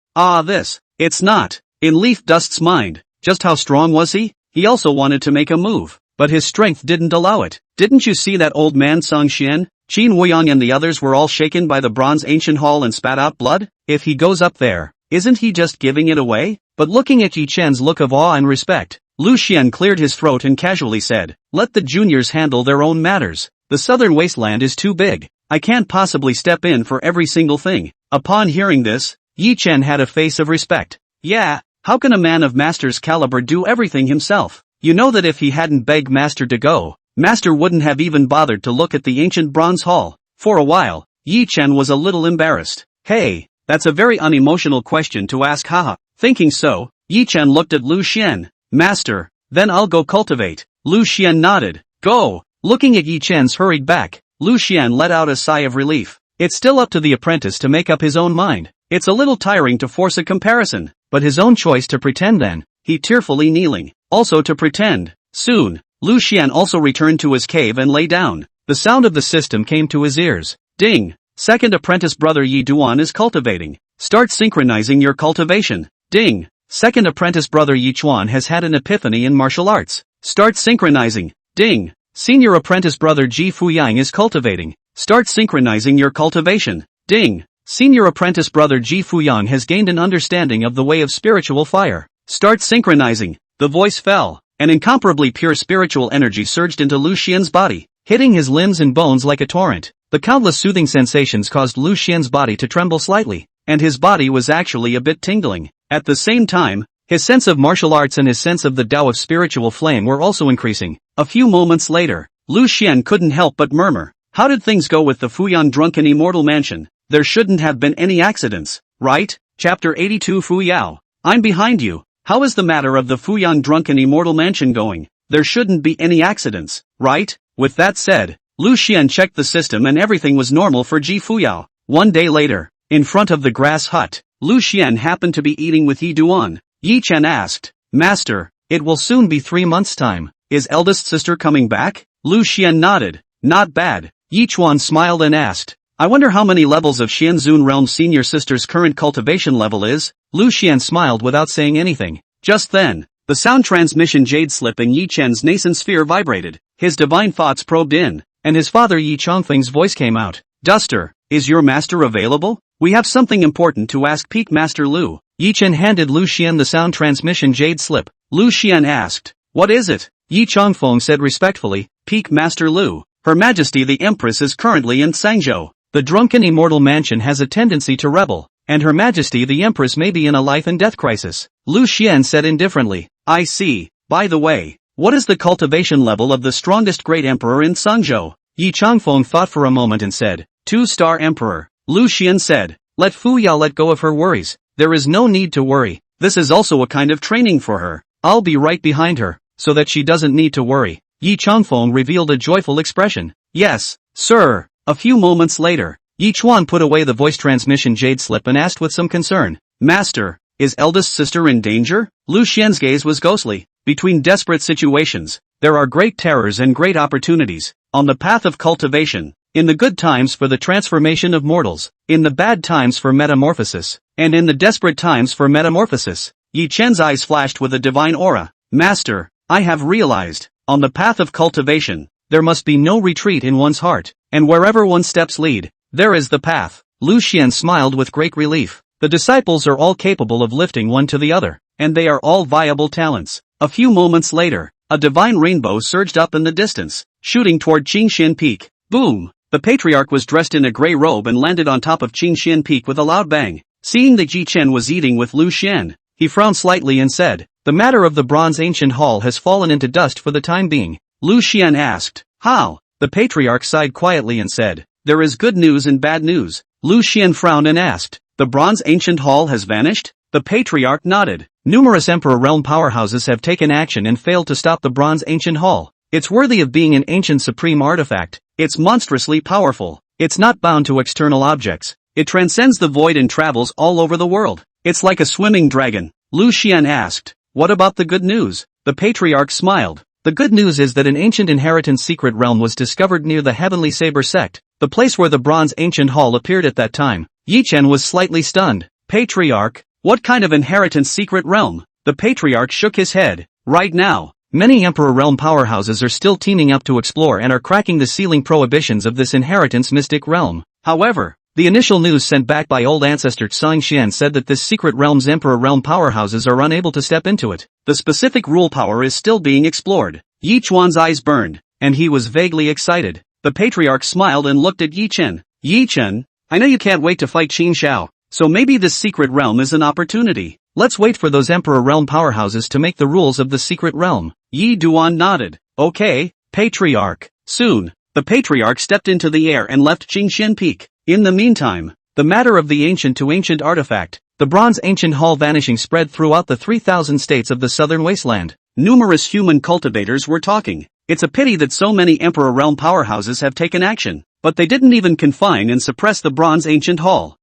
Speaker 1: It's not. In Leaf Dust's mind, just how strong was he? He also wanted to make a move, but his strength didn't allow it. Didn't you see that old man Song Xian? Qin Wuyang and the others were all shaken by the Bronze Ancient Hall and spat out blood? If he goes up there, isn't he just giving it away? But looking at Yi Chen's look of awe and respect, Lu Xian cleared his throat and casually said, let the juniors handle their own matters. The southern wasteland is too big. I can't possibly step in for every single thing. Upon hearing this, Yi Chen had a face of respect. Yeah, how can a man of Master's caliber do everything himself? You know that if he hadn't begged Master to go, Master wouldn't have even bothered to look at the ancient bronze hall. For a while, Yi Chen was a little embarrassed. Hey, that's a very unemotional question to ask, haha. Thinking so, Yi Chen looked at Lu Xian. Master, then I'll go cultivate. Lu Xian nodded. Go. Looking at Yi Chen's hurried back, Lu Xian let out a sigh of relief. It's still up to the apprentice to make up his own mind. It's a little tiring to force a comparison, but his own choice to pretend then. He tearfully kneeling. Also to pretend. Soon, Lu Xian also returned to his cave and lay down. The sound of the system came to his ears. Ding! Second apprentice brother Yi Duan is cultivating. Start synchronizing your cultivation. Ding! Second apprentice brother Yi Chuan has had an epiphany in martial arts.
Speaker 2: Start synchronizing. Ding. Senior apprentice brother Ji Fuyang is cultivating. Start synchronizing your cultivation. Ding. Senior apprentice brother Ji Fuyang has gained an understanding of the way of spiritual fire. Start synchronizing. The voice fell. An incomparably pure spiritual energy surged into Lu Xian's body, hitting his limbs and bones like a torrent. The countless soothing sensations caused Lu Xian's body to tremble slightly, and his body was actually a bit tingling. At the same time, his sense of martial arts and his sense of the Tao of spiritual flame were also increasing. A few moments later, Lu Xian couldn't help but murmur, "How did things go with the Fuyang drunken immortal mansion? There shouldn't have been any accidents, right?" Chapter 82 Fuyao. I'm behind you. How is the matter of the Fuyang drunken immortal mansion going? There shouldn't be any accidents, right? With that said, Lu Xian checked the system and everything was normal for Ji Fuyao. One day later, in front of the grass hut, Lu Xian happened to be eating with Yi Duan. Yi Chen asked, "Master, it will soon be 3 months' time. Is eldest sister coming back?" Lu Xian nodded. "Not bad." Yi Chuan smiled and asked, "I wonder how many levels of Xianzun Realm senior sister's current cultivation level is?" Lu Xian smiled without saying anything. Just then, the sound transmission jade slip in Yi Chen's nascent sphere vibrated. His divine thoughts probed in, and his father Yi Chongfeng's voice came out. "Duster, is your master available? We have something important to ask Peak Master Lu." Yi Chen handed Lu Xian the sound transmission jade slip. Lu Xian asked, "What is it?" Yi Chongfeng said respectfully, "Peak Master Lu, Her Majesty the Empress is currently in Sangzhou. The drunken immortal mansion has a tendency to rebel, and Her Majesty the Empress may be in a life and death crisis." Lu Xian said indifferently, "I see. By the way, what is the cultivation level of the strongest great emperor in Sangzhou?" Yi Chongfeng thought for a moment and said, 2-star emperor." Lu Xian said, "Let Fu Yao let go of her worries. There is no need to worry. This is also a kind of training for her. I'll be right behind her, so that she doesn't need to worry." Yi Chongfeng revealed a joyful expression. "Yes, sir." A few moments later, Yi Chuan put away the voice transmission jade slip and asked with some concern, "Master, is eldest sister in danger?" Lu Xian's gaze was ghostly. Between desperate situations, there are great terrors and great opportunities. On the path of cultivation, in the good times for the transformation of mortals, in the bad times for metamorphosis, and in the desperate times for metamorphosis. Yi Chen's eyes flashed with a divine aura. "Master, I have realized, on the path of cultivation, there must be no retreat in one's heart, and wherever one's steps lead, there is the path." Lu Xian smiled with great relief. The disciples are all capable of lifting one to the other, and they are all viable talents. A few moments later, a divine rainbow surged up in the distance, shooting toward Qingxian Peak. Boom! The patriarch was dressed in a gray robe and landed on top of Qingxian Peak with a loud bang. Seeing that Ji Chen was eating with Lu Xian, he frowned slightly and said, "The matter of the bronze ancient hall has fallen into dust for the time being." Lu Xian asked, "How?" The patriarch sighed quietly and said, "There is good news and bad news." Lu Xian frowned and asked, "The bronze ancient hall has vanished?" The patriarch nodded. Numerous Emperor Realm powerhouses have taken action and failed to stop the bronze ancient hall. It's worthy of being an ancient supreme artifact. It's monstrously powerful. It's not bound to external objects. It transcends the void and travels all over the world. It's like a swimming dragon. Lu Xian asked, "What about the good news?" The patriarch smiled. "The good news is that an ancient inheritance secret realm was discovered near the Heavenly Saber sect, the place where the bronze ancient hall appeared at that time." Yi Chen was slightly stunned. "Patriarch, what kind of inheritance secret realm?" The patriarch shook his head. "Right now, many Emperor Realm powerhouses are still teaming up to explore and are cracking the sealing prohibitions of this inheritance mystic realm. However, the initial news sent back by old ancestor Tsang Xian said that this secret realm's Emperor Realm powerhouses are unable to step into it. The specific rule power is still being explored." Yi Chuan's eyes burned, and he was vaguely excited. The patriarch smiled and looked at Yi Chen. "Yi Chen, I know you can't wait to fight Qin Xiao, so maybe this secret realm is an opportunity. Let's wait for those Emperor Realm powerhouses to make the rules of the secret realm." Yi Duan nodded. "Okay, Patriarch." Soon, the patriarch stepped into the air and left Qingxian Peak. In the meantime, the matter of the ancient to ancient artifact, the bronze ancient hall vanishing spread throughout the 3,000 states of the southern wasteland. Numerous human cultivators were talking. It's a pity that so many Emperor Realm powerhouses have taken action, but they didn't even confine and suppress the bronze ancient hall.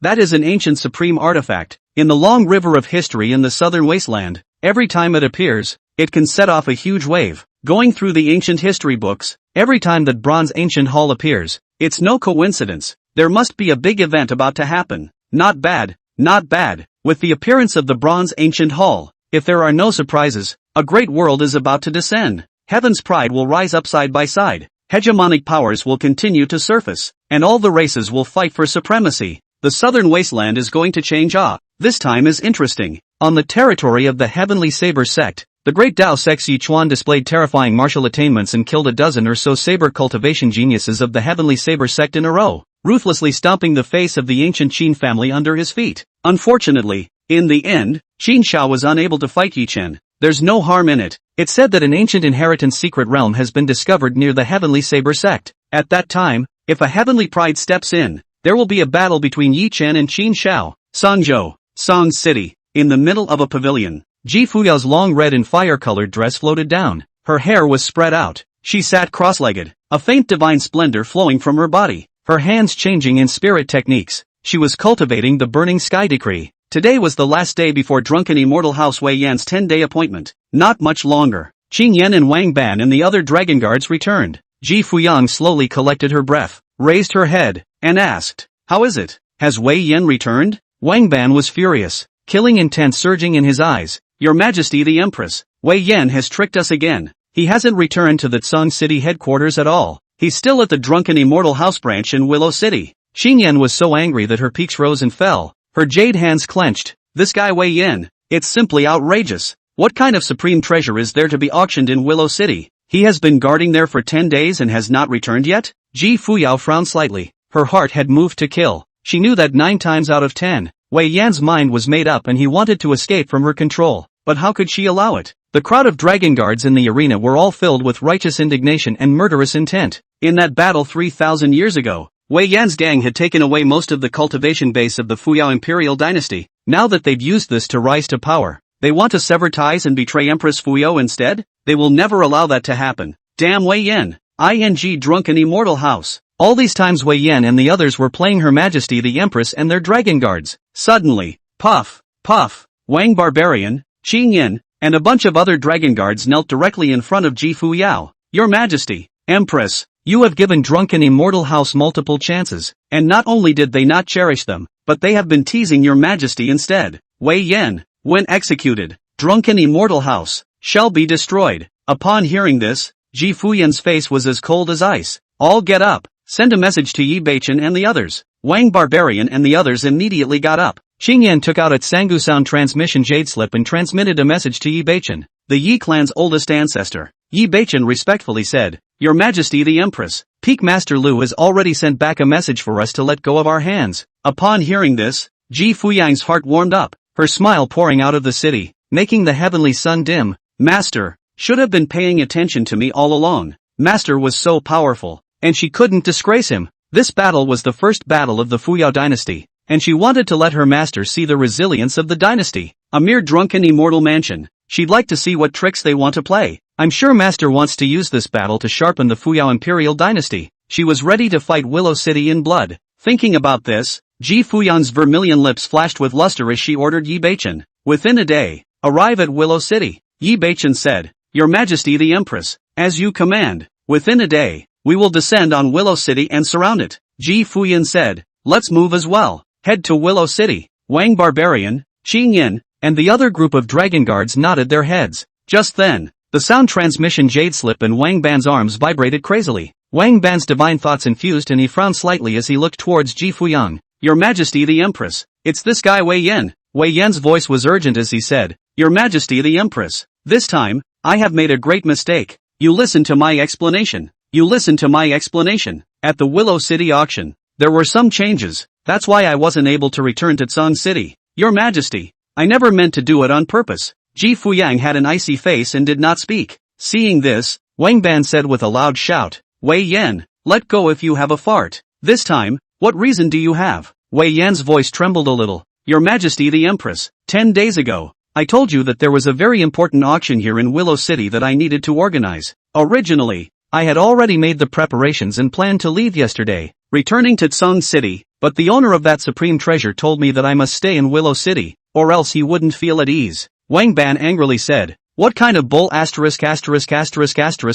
Speaker 2: That is an ancient supreme artifact. In the long river of history in the southern wasteland, every time it appears, it can set off a huge wave. Going through the ancient history books, every time that bronze ancient hall appears, it's no coincidence. There must be a big event about to happen. Not bad, not bad. With the appearance of the bronze ancient hall, if there are no surprises, A great world is about to descend. Heaven's pride will rise up side by side. Hegemonic powers will continue to surface, and all the races will fight for supremacy. The southern wasteland is going to change. This time is interesting. On the territory of the Heavenly Saber sect, the great Dao sect Yichuan displayed terrifying martial attainments and killed a dozen or so saber cultivation geniuses of the Heavenly Saber sect in a row, ruthlessly stomping the face of the ancient Qin family under his feet. Unfortunately, in the end, Qin Shao was unable to fight Yi Chen. There's no harm in it. It's said that an ancient inheritance secret realm has been discovered near the Heavenly Saber sect. At that time, if a heavenly pride steps in, there will be a battle between Yi Chen and Qin Shao. Sangzhou, Song City. In the middle of a pavilion, Ji Fuyao's long red and fire-colored dress floated down. Her hair was spread out. She sat cross-legged, a faint divine splendor flowing from her body, her hands changing in spirit techniques. She was cultivating the burning sky decree. Today was the last day before drunken immortal House Wei Yan's 10-day appointment. Not much longer. Qing Yan and Wang Ban and the other dragon guards returned. Ji Fuyang slowly collected her breath, raised her head, and asked, "How is it? Has Wei Yan returned?" Wang Ban was furious, killing intent surging in his eyes. "Your Majesty the Empress, Wei Yan has tricked us again. He hasn't returned to the Tsang City headquarters at all. He's still at the drunken immortal house branch in Willow City." Xing Yan was so angry that her peaks rose and fell. Her jade hands clenched. This guy Wei Yan, it's simply outrageous. What kind of supreme treasure is there to be auctioned in Willow City? He has been guarding there for 10 days and has not returned yet? Ji Fuyao frowned slightly. Her heart had moved to kill. She knew that 9 times out of 10, Wei Yan's mind was made up and he wanted to escape from her control. But how could she allow it? The crowd of dragon guards in the arena were all filled with righteous indignation and murderous intent. In that battle 3,000 years ago, Wei Yan's gang had taken away most of the cultivation base of the Fuyao Imperial dynasty. Now that they've used this to rise to power, they want to sever ties and betray Empress Fuyao instead? They will never allow that to happen. Damn Wei Yan! ING drunken immortal house. All these times Wei Yan and the others were playing Her Majesty the Empress and their dragon guards. Suddenly, puff, puff, Wang Barbarian, Qing Yin, and a bunch of other dragon guards knelt directly in front of Ji Fuyao. "Your Majesty, Empress, you have given drunken immortal house multiple chances, and not only did they not cherish them, but they have been teasing your Majesty instead. Wei Yan, when executed, drunken immortal house, shall be destroyed." Upon hearing this, Ji Fuyan's face was as cold as ice. "All get up, send a message to Yi Beichen and the others." Wang Barbarian and the others immediately got up. Qing Yan took out its Sangu sound transmission jade slip and transmitted a message to Yi Beichen, the Yi clan's oldest ancestor. Yi Beichen respectfully said, "Your Majesty the Empress, Peak Master Lu has already sent back a message for us to let go of our hands." Upon hearing this, Ji Fuyang's heart warmed up, her smile pouring out of the city, making the heavenly sun dim. "Master, should have been paying attention to me all along. Master was so powerful, and she couldn't disgrace him." This battle was the first battle of the Fuyao dynasty, and she wanted to let her master see the resilience of the dynasty. A mere drunken immortal mansion. She'd like to see what tricks they want to play. "I'm sure Master wants to use this battle to sharpen the Fuyao Imperial dynasty." She was ready to fight Willow City in blood. Thinking about this, Ji Fuyang's vermilion lips flashed with luster as she ordered Yi Beichen, "Within a day, arrive at Willow City." Yi Beichen said, "Your Majesty the Empress, as you command. Within a day, we will descend on Willow City and surround it." Ji Fuyan said, "Let's move as well. Head to Willow City." Wang Barbarian, Qing Yin, and the other group of dragon guards nodded their heads. Just then, the sound transmission jade slip in Wang Ban's arms vibrated crazily. Wang Ban's divine thoughts infused and he frowned slightly as he looked towards Ji Fuyang. "Your Majesty the Empress, it's this guy Wei Yan." Wei Yan's voice was urgent as he said, "Your Majesty the Empress, this time, I have made a great mistake. You listen to my explanation. You listen to my explanation. At the Willow City auction, there were some changes. That's why I wasn't able to return to Tsang City. Your Majesty, I never meant to do it on purpose." Ji Fuyang had an icy face and did not speak. Seeing this, Wang Ban said with a loud shout, "Wei Yan, let go if you have a fart. This time, what reason do you have?" Wei Yan's voice trembled a little. "Your Majesty the Empress, 10 days ago, I told you that there was a very important auction here in Willow City that I needed to organize. Originally, I had already made the preparations and planned to leave yesterday, returning to Tsang City, but the owner of that supreme treasure told me that I must stay in Willow City, or else he wouldn't feel at ease." Wang Ban angrily said, "What kind of bull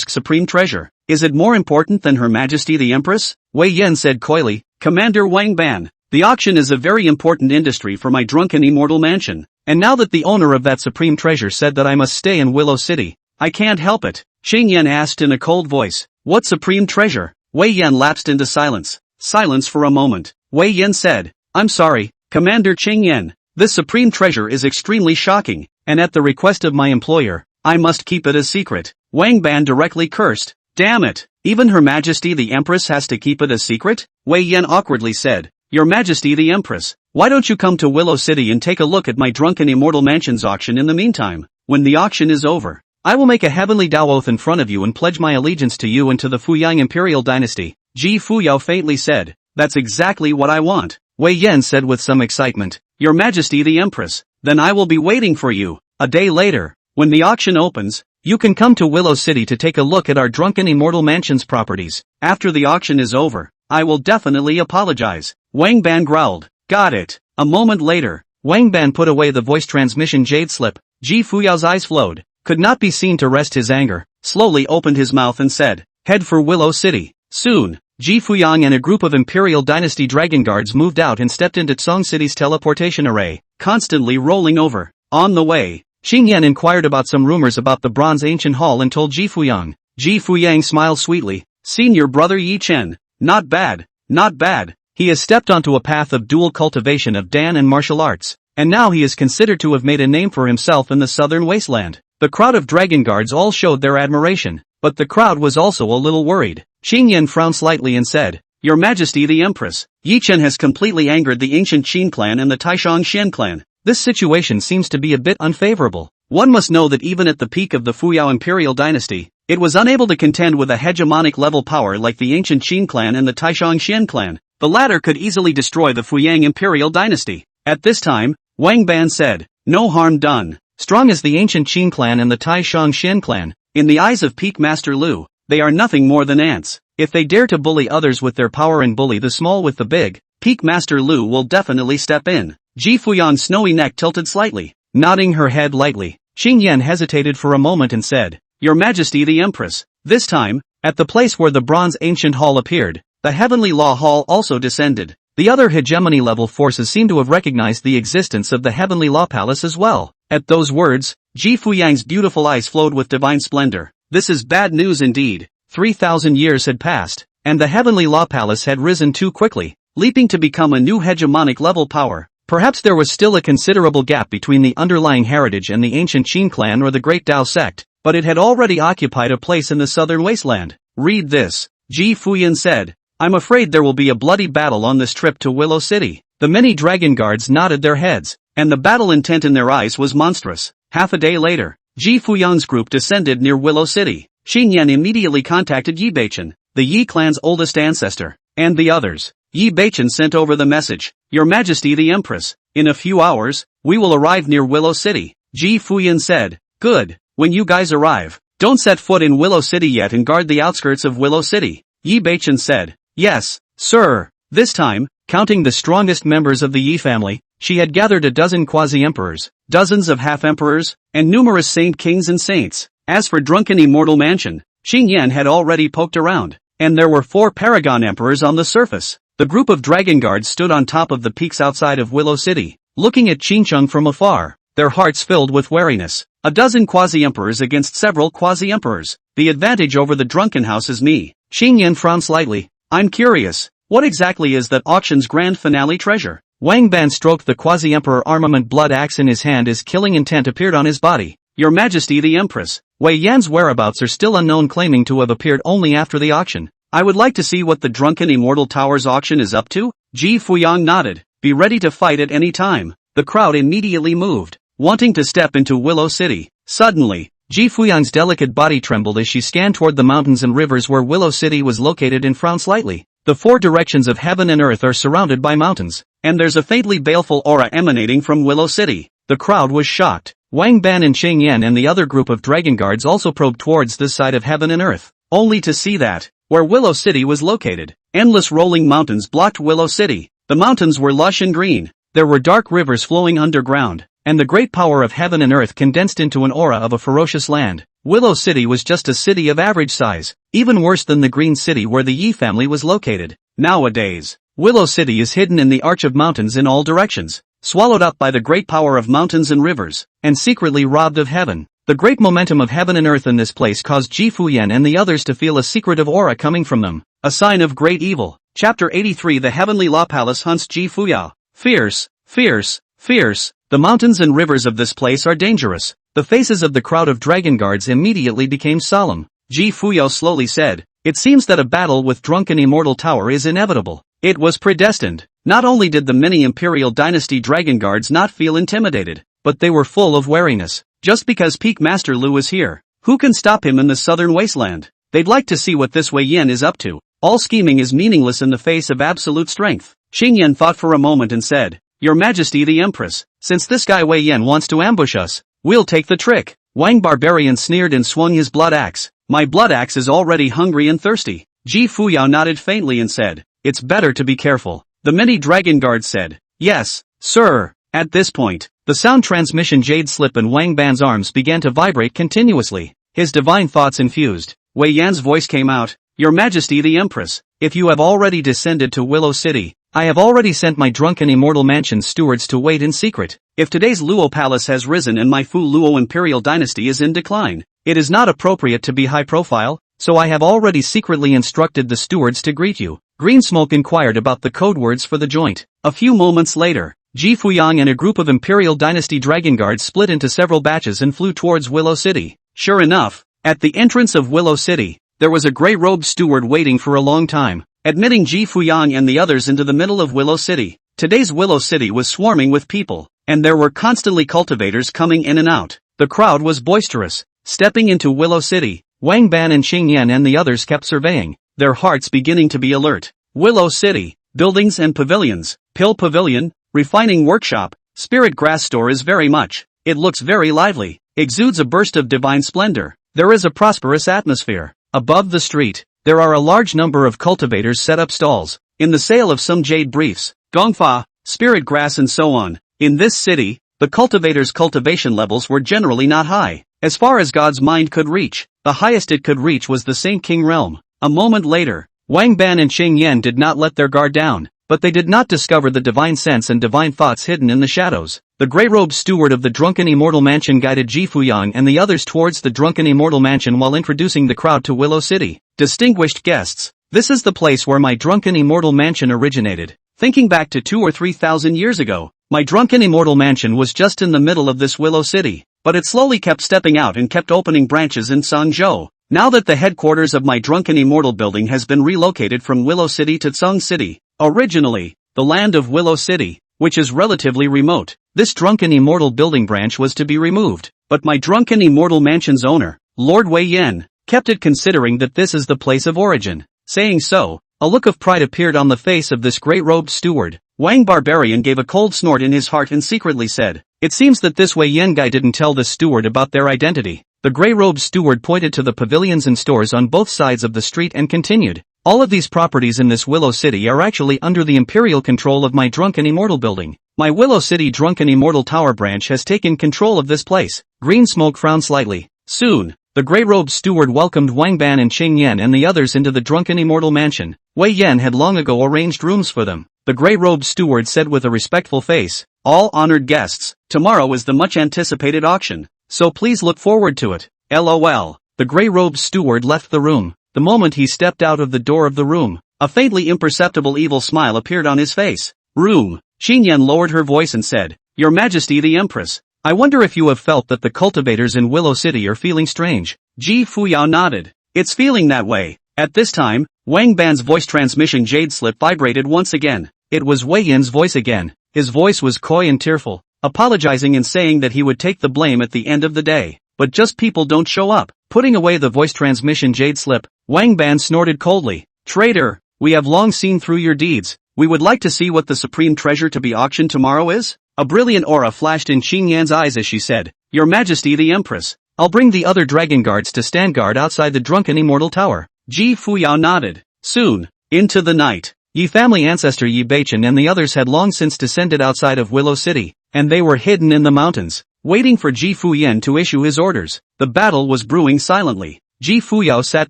Speaker 2: supreme treasure? Is it more important than Her Majesty the Empress?" Wei Yan said coyly, "Commander Wang Ban, The auction is a very important industry for my drunken immortal mansion. And now that the owner of that supreme treasure said that I must stay in Willow City, I can't help it. Qing Yan asked in a cold voice. What supreme treasure? Wei Yan lapsed into silence. Silence for a moment. Wei Yan said, I'm sorry, Commander Qing Yan. This supreme treasure is extremely shocking, and at the request of my employer, I must keep it a secret. Wang Ban directly cursed. Damn it! Even Her Majesty the Empress has to keep it a secret? Wei Yan awkwardly said. Your Majesty the Empress, why don't you come to Willow City and take a look at my drunken immortal mansion's auction in the meantime? When the auction is over, I will make a heavenly Dao oath in front of you and pledge my allegiance to you and to the Fuyang Imperial Dynasty. Ji Fuyao faintly said. That's exactly what I want. Wei Yan said with some excitement. Your Majesty the Empress, then I will be waiting for you. A day later, when the auction opens, you can come to Willow City to take a look at our drunken immortal mansion's properties. After the auction is over, I will definitely apologize. Wang Ban growled. Got it. A moment later, Wang Ban put away the voice transmission jade slip. Ji Fuyao's eyes flowed, could not be seen to rest his anger, slowly opened his mouth and said, head for Willow City. Soon, Ji Fuyang and a group of Imperial Dynasty Dragon Guards moved out and stepped into Tsong City's teleportation array, constantly rolling over. On the way, Qing Yan inquired about some rumors about the Bronze Ancient Hall and told Ji Fuyang. Ji Fuyang smiled sweetly. Seen your brother Yi Chen. Not bad, not bad. He has stepped onto a path of dual cultivation of Dan and martial arts, and now he is considered to have made a name for himself in the southern wasteland. The crowd of Dragon Guards all showed their admiration, but the crowd was also a little worried. Qing Yan frowned slightly and said, Your Majesty the Empress, Yi Chen has completely angered the ancient Qin clan and the Taishang Xian clan. This situation seems to be a bit unfavorable. One must know that even at the peak of the Fuyao Imperial Dynasty, it was unable to contend with a hegemonic level power like the ancient Qin clan and the Taishang Xian clan. The latter could easily destroy the Fuyang Imperial Dynasty. At this time, Wang Ban said, no harm done. Strong as the ancient Qin clan and the Taishang Xian clan, in the eyes of Peak Master Lu, they are nothing more than ants. If they dare to bully others with their power and bully the small with the big, Peak Master Lu will definitely step in. Ji Fuyang's snowy neck tilted slightly, nodding her head lightly. Qing Yan hesitated for a moment and said, Your Majesty the Empress. This time, at the place where the Bronze Ancient Hall appeared, the Heavenly Law Hall also descended. The other hegemony-level forces seem to have recognized the existence of the Heavenly Law Palace as well. At those words, Ji Fuyang's beautiful eyes flowed with divine splendor. This is bad news indeed. 3,000 years had passed, and the Heavenly Law Palace had risen too quickly, leaping to become a new hegemonic level power. Perhaps there was still a considerable gap between the underlying heritage and the ancient Qin clan or the Great Tao sect, but it had already occupied a place in the southern wasteland. Read this, Ji Fuyan said. I'm afraid there will be a bloody battle on this trip to Willow City. The many dragon guards nodded their heads, and the battle intent in their eyes was monstrous. Half a day later, Ji Fuyang's group descended near Willow City. Qing Yan immediately contacted Yi Beichen, the Yi clan's oldest ancestor, and the others. Yi Beichen sent over the message, Your Majesty the Empress, in a few hours, we will arrive near Willow City. Ji Fuyan said, Good, when you guys arrive, don't set foot in Willow City yet and guard the outskirts of Willow City. Yi Beichen said, Yes, sir. This time, counting the strongest members of the Yi family, she had gathered a dozen quasi-emperors, dozens of half-emperors, and numerous saint kings and saints. As for drunken immortal mansion, Qing Yan had already poked around, and there were 4 paragon emperors on the surface. The group of dragon guards stood on top of the peaks outside of Willow City, looking at Qingcheng from afar, their hearts filled with wariness. A dozen quasi-emperors against several quasi-emperors. The advantage over the drunken house is me. Qing Yan frowned slightly. I'm curious, what exactly is that auction's grand finale treasure? Wang Ban stroked the quasi-emperor armament blood axe in his hand as killing intent appeared on his body. Your Majesty the Empress, Wei Yan's whereabouts are still unknown, claiming to have appeared only after the auction. I would like to see what the Drunken Immortal Towers auction is up to. Ji Fuyang nodded. Be ready to fight at any time. The crowd immediately moved, wanting to step into Willow City. Suddenly, Ji Fuyang's delicate body trembled as she scanned toward the mountains and rivers where Willow City was located and frowned slightly. The 4 directions of heaven and earth are surrounded by mountains, and there's a faintly baleful aura emanating from Willow City. The crowd was shocked. Wang Ban and Qing Yan and the other group of dragon guards also probed towards this side of heaven and earth, only to see that, where Willow City was located, endless rolling mountains blocked Willow City. The mountains were lush and green. There were dark rivers flowing underground, and the great power of heaven and earth condensed into an aura of a ferocious land. Willow City was just a city of average size, even worse than the Green City where the Yi family was located. Nowadays, Willow City is hidden in the arch of mountains in all directions, swallowed up by the great power of mountains and rivers, and secretly robbed of heaven. The great momentum of heaven and earth in this place caused Ji Fuyan and the others to feel a secretive aura coming from them, a sign of great evil. Chapter 83 The Heavenly Law Palace hunts Ji Fuyao. Fierce, fierce, fierce. The mountains and rivers of this place are dangerous. The faces of the crowd of dragon guards immediately became solemn. Ji Fuyao slowly said, "It seems that a battle with drunken immortal tower is inevitable. It was predestined." Not only did the many Imperial Dynasty dragon guards not feel intimidated, but they were full of wariness. Just because Peak Master Lu is here, who can stop him in the southern wasteland? They'd like to see what this Wei Yan is up to. All scheming is meaningless in the face of absolute strength. Qing Yan thought for a moment and said, "Your Majesty the Empress, since this guy Wei Yan wants to ambush us, we'll take the trick." Wang Barbarian sneered and swung his blood axe. "My blood axe is already hungry and thirsty." Ji Fuyao nodded faintly and said, "It's better to be careful." The many dragon guards said, "Yes, sir." At this point, the sound transmission jade slip and Wang Ban's arms began to vibrate continuously. His divine thoughts infused. Wei Yan's voice came out, "Your Majesty the Empress, if you have already descended to Willow City, I have already sent my drunken immortal mansion stewards to wait in secret. If today's Luo Palace has risen and my Fu Luo Imperial Dynasty is in decline, it is not appropriate to be high profile, so I have already secretly instructed the stewards to greet you." Green Smoke inquired about the code words for the joint. A few moments later, Ji Fuyang and a group of Imperial Dynasty dragon guards split into several batches and flew towards Willow City. Sure enough, at the entrance of Willow City, there was a grey-robed steward waiting for a long time, admitting Ji Fuyang and the others into the middle of Willow City. Today's Willow City was swarming with people, and there were constantly cultivators coming in and out. The crowd was boisterous. Stepping into Willow City, Wang Ban and Qing Yan and the others kept surveying, their hearts beginning to be alert. Willow City, buildings and pavilions, Pill Pavilion, Refining Workshop, Spirit Grass Store is very much. It looks very lively, exudes a burst of divine splendor. There is a prosperous atmosphere. Above the street, there are a large number of cultivators set up stalls, in the sale of some jade briefs, gongfa, spirit grass and so on. In this city, the cultivators' cultivation levels were generally not high. As far as God's mind could reach, the highest it could reach was the Saint King realm. A moment later, Wang Ban and Qing Yan did not let their guard down, but they did not discover the divine sense and divine thoughts hidden in the shadows. The grey-robed steward of the Drunken Immortal Mansion guided Ji Fuyang and the others towards the Drunken Immortal Mansion while introducing the crowd to Willow City. Distinguished guests, this is the place where my Drunken Immortal Mansion originated. Thinking back to 2,000 or 3,000 years ago, my Drunken Immortal Mansion was just in the middle of this Willow City, but it slowly kept stepping out and kept opening branches in Sangzhou. Now that the headquarters of my Drunken Immortal building has been relocated from Willow City to Tsung City, originally, the land of Willow City, which is relatively remote, this Drunken Immortal building branch was to be removed, but my Drunken Immortal Mansion's owner, Lord Wei Yan, kept it considering that this is the place of origin. Saying so, a look of pride appeared on the face of this great-robed steward. Wang Barbarian gave a cold snort in his heart and secretly said, "It seems that this Wei Yan guy didn't tell this steward about their identity." The grey-robed steward pointed to the pavilions and stores on both sides of the street and continued, "All of these properties in this Willow City are actually under the imperial control of my Drunken Immortal building. My Willow City Drunken Immortal Tower branch has taken control of this place." Green Smoke frowned slightly. Soon, the grey-robed steward welcomed Wang Ban and Qing Yan and the others into the Drunken Immortal Mansion. Wei Yan had long ago arranged rooms for them. The grey-robed steward said with a respectful face, "All honored guests, tomorrow is the much-anticipated auction, so please look forward to it." LOL. The grey-robed steward left the room. The moment he stepped out of the door of the room, a faintly imperceptible evil smile appeared on his face. "Room." Qing Yan lowered her voice and said, "Your Majesty the Empress, I wonder if you have felt that the cultivators in Willow City are feeling strange." Ji Fuyao nodded. "It's feeling that way." At this time, Wang Ban's voice transmission jade slip vibrated once again. It was Wei Yan's voice again. His voice was coy and tearful, apologizing and saying that he would take the blame at the end of the day. But just people don't show up. Putting away the voice transmission jade slip, Wang Ban snorted coldly. "Traitor, we have long seen through your deeds. We would like to see what the supreme treasure to be auctioned tomorrow is." A brilliant aura flashed in Qing Yan's eyes as she said, "Your Majesty the Empress, I'll bring the other dragon guards to stand guard outside the Drunken Immortal Tower." Ji Fuyao nodded. Soon, into the night, Yi family ancestor Yi Beichen and the others had long since descended outside of Willow City, and they were hidden in the mountains, waiting for Ji Fuyan to issue his orders. The battle was brewing silently. Ji Fuyao sat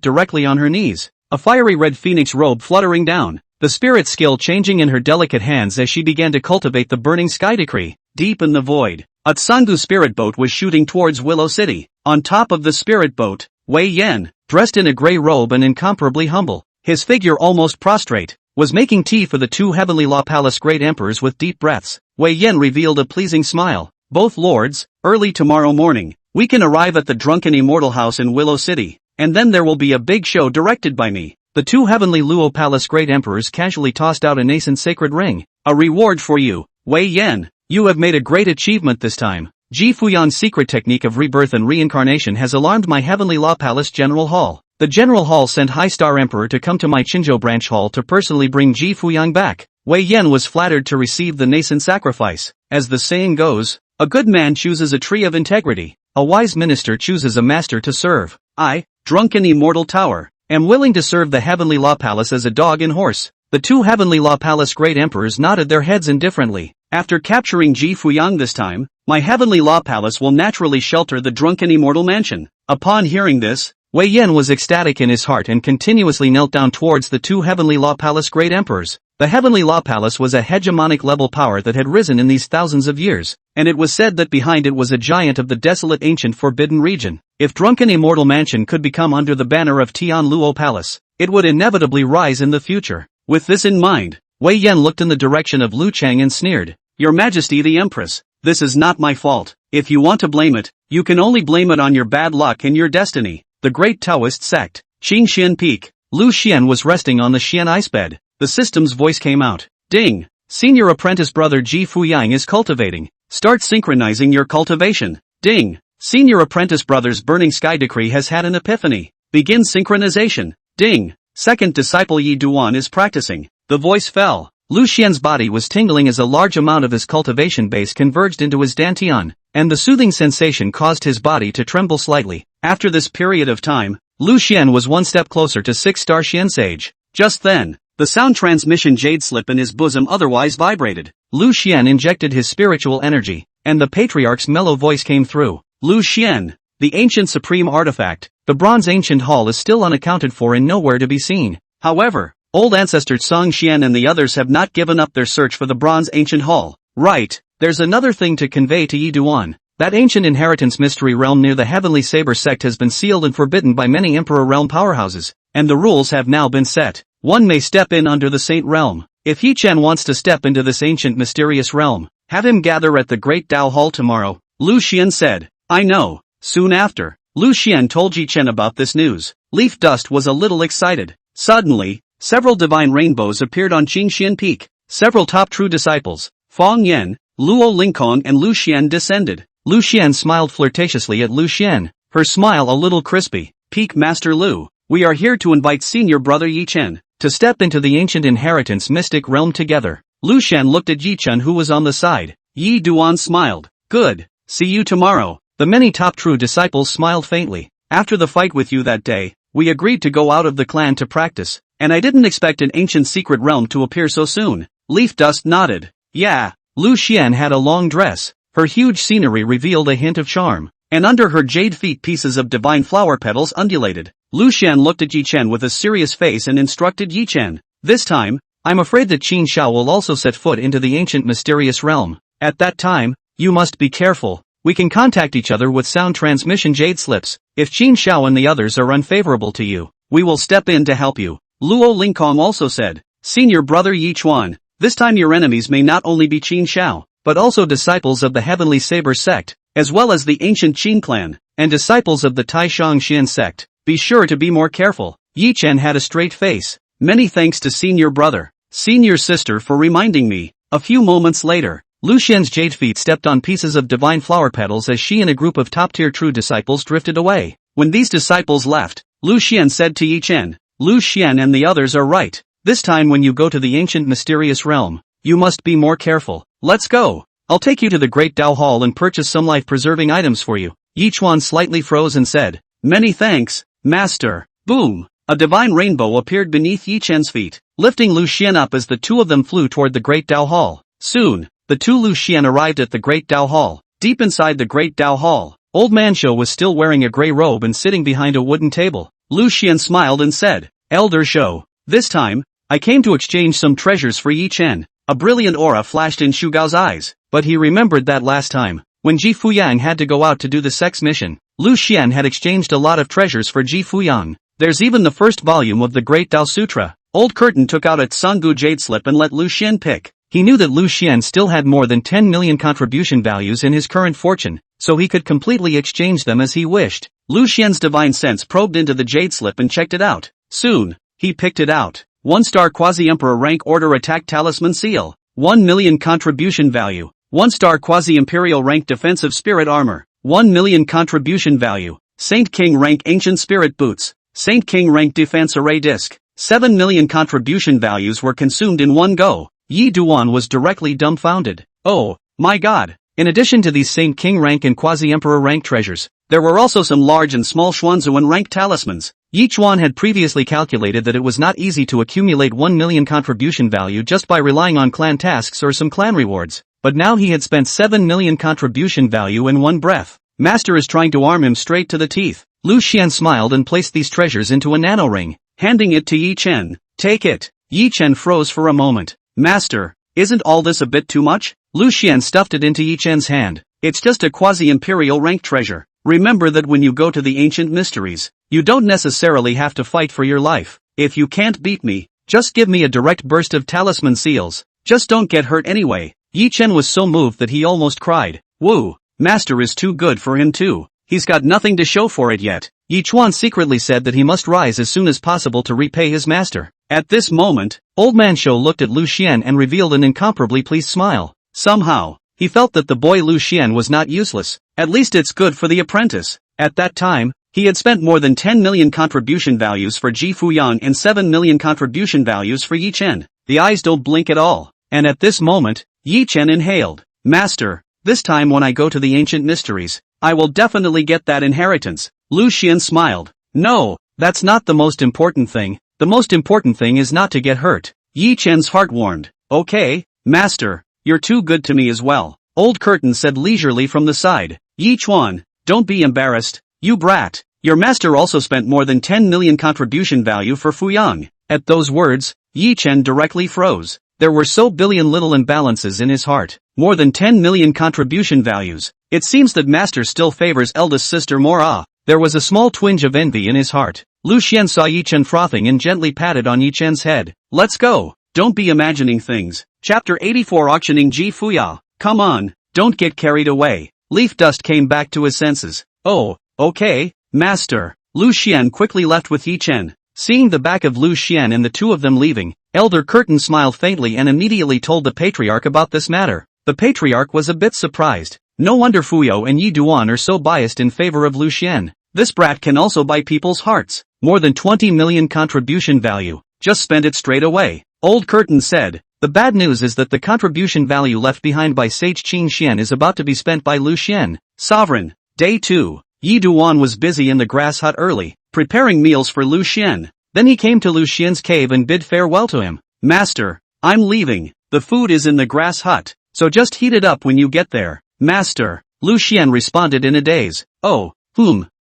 Speaker 2: directly on her knees, a fiery red phoenix robe fluttering down.
Speaker 1: the spirit skill changing in her delicate hands as she began to cultivate the burning sky decree.
Speaker 2: Deep in the void, a Tsungu spirit boat was shooting towards Willow City. On top of the spirit boat, Wei Yan,
Speaker 1: dressed in a gray robe and incomparably humble, his figure almost prostrate, was making tea for the two Heavenly Law Palace great emperors with deep breaths.
Speaker 2: Wei Yan revealed a pleasing smile. Both lords, early tomorrow morning, we can arrive at the drunken immortal house in Willow City, and then there will be a big show directed by me.
Speaker 1: The two Heavenly Luo Palace great emperors casually tossed out a nascent sacred ring.
Speaker 2: A reward for you, Wei Yan.
Speaker 1: You have made a great achievement this time. Ji Fuyan's secret technique of rebirth and reincarnation has alarmed my Heavenly Law Palace General Hall. The General Hall sent High Star Emperor to come to my Qinzhou branch hall to personally bring Ji Fuyang back. Wei Yan was flattered to receive the nascent sacrifice. As the saying goes, a good man chooses a tree of integrity. A wise minister chooses a master to serve.
Speaker 2: I, drunken immortal tower,
Speaker 1: am willing to serve the Heavenly Law Palace as a dog and horse. The two Heavenly Law Palace great emperors nodded their heads indifferently.
Speaker 2: After capturing Ji Fuyang this time, my Heavenly Law Palace will naturally shelter the drunken immortal mansion. Upon hearing this,
Speaker 1: Wei Yan was ecstatic in his heart and continuously knelt down towards the two Heavenly Law Palace great emperors. The Heavenly Law Palace was a hegemonic level power that had risen in these thousands of years, and it was said that behind it was a giant of the desolate ancient forbidden region. If drunken immortal mansion could become under the banner of Tian Luo Palace, it would inevitably rise in the future.
Speaker 2: With this in mind,
Speaker 1: Wei Yan looked in the direction of Lu Chang and sneered.
Speaker 2: Your Majesty the Empress, this is not my fault. If you want to blame it, you can only blame it on your bad luck and your destiny.
Speaker 1: The great Taoist sect, Qingxian Peak. Lu Xian was resting on the Xian ice bed. The system's voice came out.
Speaker 2: Ding!
Speaker 1: Senior apprentice brother Ji Fuyang is cultivating.
Speaker 2: Start synchronizing your cultivation. Ding! Senior apprentice brother's burning sky decree has had an epiphany. Begin synchronization. Ding! Second disciple Yi Duan is practicing. The voice fell.
Speaker 1: Lu Xian's body was tingling as a large amount of his cultivation base converged into his dantian, and the soothing sensation caused his body to tremble slightly.
Speaker 2: After this period of time,
Speaker 1: Lu Xian was one step closer to 6-star Xian Sage.
Speaker 2: Just then, the sound transmission jade slip in his bosom otherwise vibrated.
Speaker 1: Lu Xian injected his spiritual energy, and the patriarch's mellow voice came through.
Speaker 2: Lu Xian, the ancient supreme artifact,
Speaker 1: the bronze ancient hall is still unaccounted for and nowhere to be seen.
Speaker 2: However, old ancestor Song Xian and the others have not given up their search for the bronze ancient hall.
Speaker 1: Right, there's another thing to convey to Yi Duan. That ancient inheritance mystery realm near the Heavenly Saber sect has been sealed and forbidden by many Emperor realm powerhouses, and the rules have now been set. One may step in under the Saint realm. If He Chen wants to step into this ancient mysterious realm, have him gather at the Great Tao Hall tomorrow.
Speaker 2: Lu Xian said. I know. Soon after, Lu Xian told Yi Chen about this news. Leaf Dust was a little excited. Suddenly, several divine rainbows appeared on Qingxian Peak. Several top true disciples, Fang Yan, Luo Lingkong and Lu Xian descended.
Speaker 1: Lu Xian smiled flirtatiously at Lu Xian, her smile a little crispy.
Speaker 2: Peak Master Lu, we are here to invite senior brother Yi Chen
Speaker 1: to step into the ancient inheritance mystic realm together.
Speaker 2: Lu Xian looked at Yi Chen who was on the side. Yi Duan smiled. Good, see you tomorrow.
Speaker 1: The many top true disciples smiled faintly.
Speaker 2: After the fight with you that day, we agreed to go out of the clan to practice, and I didn't expect an ancient secret realm to appear so soon. Leaf Dust nodded. Yeah.
Speaker 1: Lu Xian had a long dress. Her huge scenery revealed a hint of charm,
Speaker 2: and under her jade feet pieces of divine flower petals undulated. Lu Xian looked at Yi Chen with a serious face and instructed Yi Chen. This time,
Speaker 1: I'm afraid that Qin Xiao will also set foot into the ancient mysterious realm. At that time, you must be careful. We can contact each other with sound transmission jade slips. If Qin Xiao and the others are unfavorable to you,
Speaker 2: we will step in to help you. Luo Lingkong also said. Senior brother Yi Chuan, this time your enemies may not only be Qin Xiao,
Speaker 1: but also disciples of the Heavenly Saber sect,
Speaker 2: as well as the ancient Qin clan,
Speaker 1: and disciples of the Taishang Xian sect.
Speaker 2: Be sure to be more careful.
Speaker 1: Yi Chen had a straight face.
Speaker 2: Many thanks to senior brother, senior sister for reminding me. A few moments later,
Speaker 1: Lu Xian's jade feet stepped on pieces of divine flower petals as she and a group of top-tier true disciples drifted away.
Speaker 2: When these disciples left, Lu Xian said to Yi Chen, Lu Xian and the others are right.
Speaker 1: This time when you go to the ancient mysterious realm, you must be more careful.
Speaker 2: Let's go.
Speaker 1: I'll take you to the Great Tao Hall and purchase some life-preserving items for you. Yi Chuan slightly froze and said,
Speaker 2: Many thanks, Master. Boom! A divine rainbow appeared beneath Yi Chen's feet, lifting Lu Xian up as the two of them flew toward the Great Tao Hall. Soon, the two Lu Xian arrived at the Great Tao Hall. Deep inside the Great Tao Hall, Old Man Shou was still wearing a gray robe and sitting behind a wooden table. Lu Xian smiled and said, Elder Shou, this time, I came to exchange some treasures for Yi Chen. A brilliant aura flashed in Shu Gao's eyes, but he remembered that last time, when Ji Fuyang had to go out to do the sex mission, Lu Xian had exchanged a lot of treasures for Ji Fuyang. There's even the first volume of the Great Tao Sutra. Old Curtain took out its Sanggu jade slip and let Lu Xian pick. He knew that Lu Xian still had more than 10 million contribution values in his current fortune, so he could completely exchange them as he wished. Lu Xian's divine sense probed into the jade slip and checked it out. Soon, he picked it out. 1-star Quasi-Emperor rank Order Attack Talisman Seal. 1 million contribution value. 1-star Quasi-Imperial rank Defensive Spirit Armor. 1 million contribution value. Saint King rank Ancient Spirit Boots. Saint King rank Defense Array Disc. 7 million contribution values were consumed in one go. Yi Duan was directly dumbfounded. Oh, my god. In addition to these Saint King rank and Quasi-Emperor rank treasures, there were also some large and small Xuanzuan rank talismans. Yi Chuan had previously calculated that it was not easy to accumulate 1 million contribution value just by relying on clan tasks or some clan rewards, but now he had spent 7 million contribution value in one breath. Master is trying to arm him straight to the teeth. Lu Xian smiled and placed these treasures into a nano ring, handing it to Yi Chen. Take it. Yi Chen froze for a moment. Master, isn't all this a bit too much? Lu Xian stuffed it into Yi Chen's hand. It's just a quasi-imperial rank treasure. Remember that when you go to the ancient mysteries, you don't necessarily have to fight for your life. If you can't beat me, just give me a direct burst of talisman seals. Just don't get hurt anyway. Yi Chen was so moved that he almost cried. Woo, Master is too good for him too. He's got nothing to show for it yet. Yi Chuan secretly said that he must rise as soon as possible to repay his master. At this moment, Old Man Shou looked at Lu Xian and revealed an incomparably pleased smile. Somehow, he felt that the boy Lu Xian was not useless. At least it's good for the apprentice. At that time, he had spent more than 10 million contribution values for Ji Fuyang and 7 million contribution values for Yi Chen. The eyes don't blink at all. And at this moment, Yi Chen inhaled. Master, this time when I go to the ancient mysteries, I will definitely get that inheritance. Lu Xian smiled. No, that's not the most important thing. The most important thing is not to get hurt. Yi Chen's heart warmed. Okay, Master, you're too good to me as well. Old Curtain said leisurely from the side. Yi Chuan, don't be embarrassed, you brat. Your master also spent more than 10 million contribution value for Fuyang. At those words, Yi Chen directly froze. There were so billion little imbalances in his heart. More than 10 million contribution values. It seems that master still favors eldest sister more. There was a small twinge of envy in his heart. Lu Xian saw Yi Chen frothing and gently patted on Yi Chen's head. Let's go. Don't be imagining things. Chapter 84 Auctioning Ji Fuya. Come on, don't get carried away. Leaf Dust came back to his senses. Oh, okay, master. Lu Xian quickly left with Yi Chen. Seeing the back of Lu Xian and the two of them leaving, Elder Curtain smiled faintly and immediately told the patriarch about this matter. The patriarch was a bit surprised. No wonder Fuyo and Yi Duan are so biased in favor of Lu Xian. This brat can also buy people's hearts. More than 20 million contribution value. Just spend it straight away. Old Curtain said. The bad news is that the contribution value left behind by Sage Qing Xian is about to be spent by Lu Xian. Sovereign. Day 2. Yi Duan was busy in the grass hut early, preparing meals for Lu Xian. Then he came to Lu Xian's cave and bid farewell to him. Master, I'm leaving. The food is in the grass hut, so just heat it up when you get there. Master, Lu Xian responded in a daze. Oh,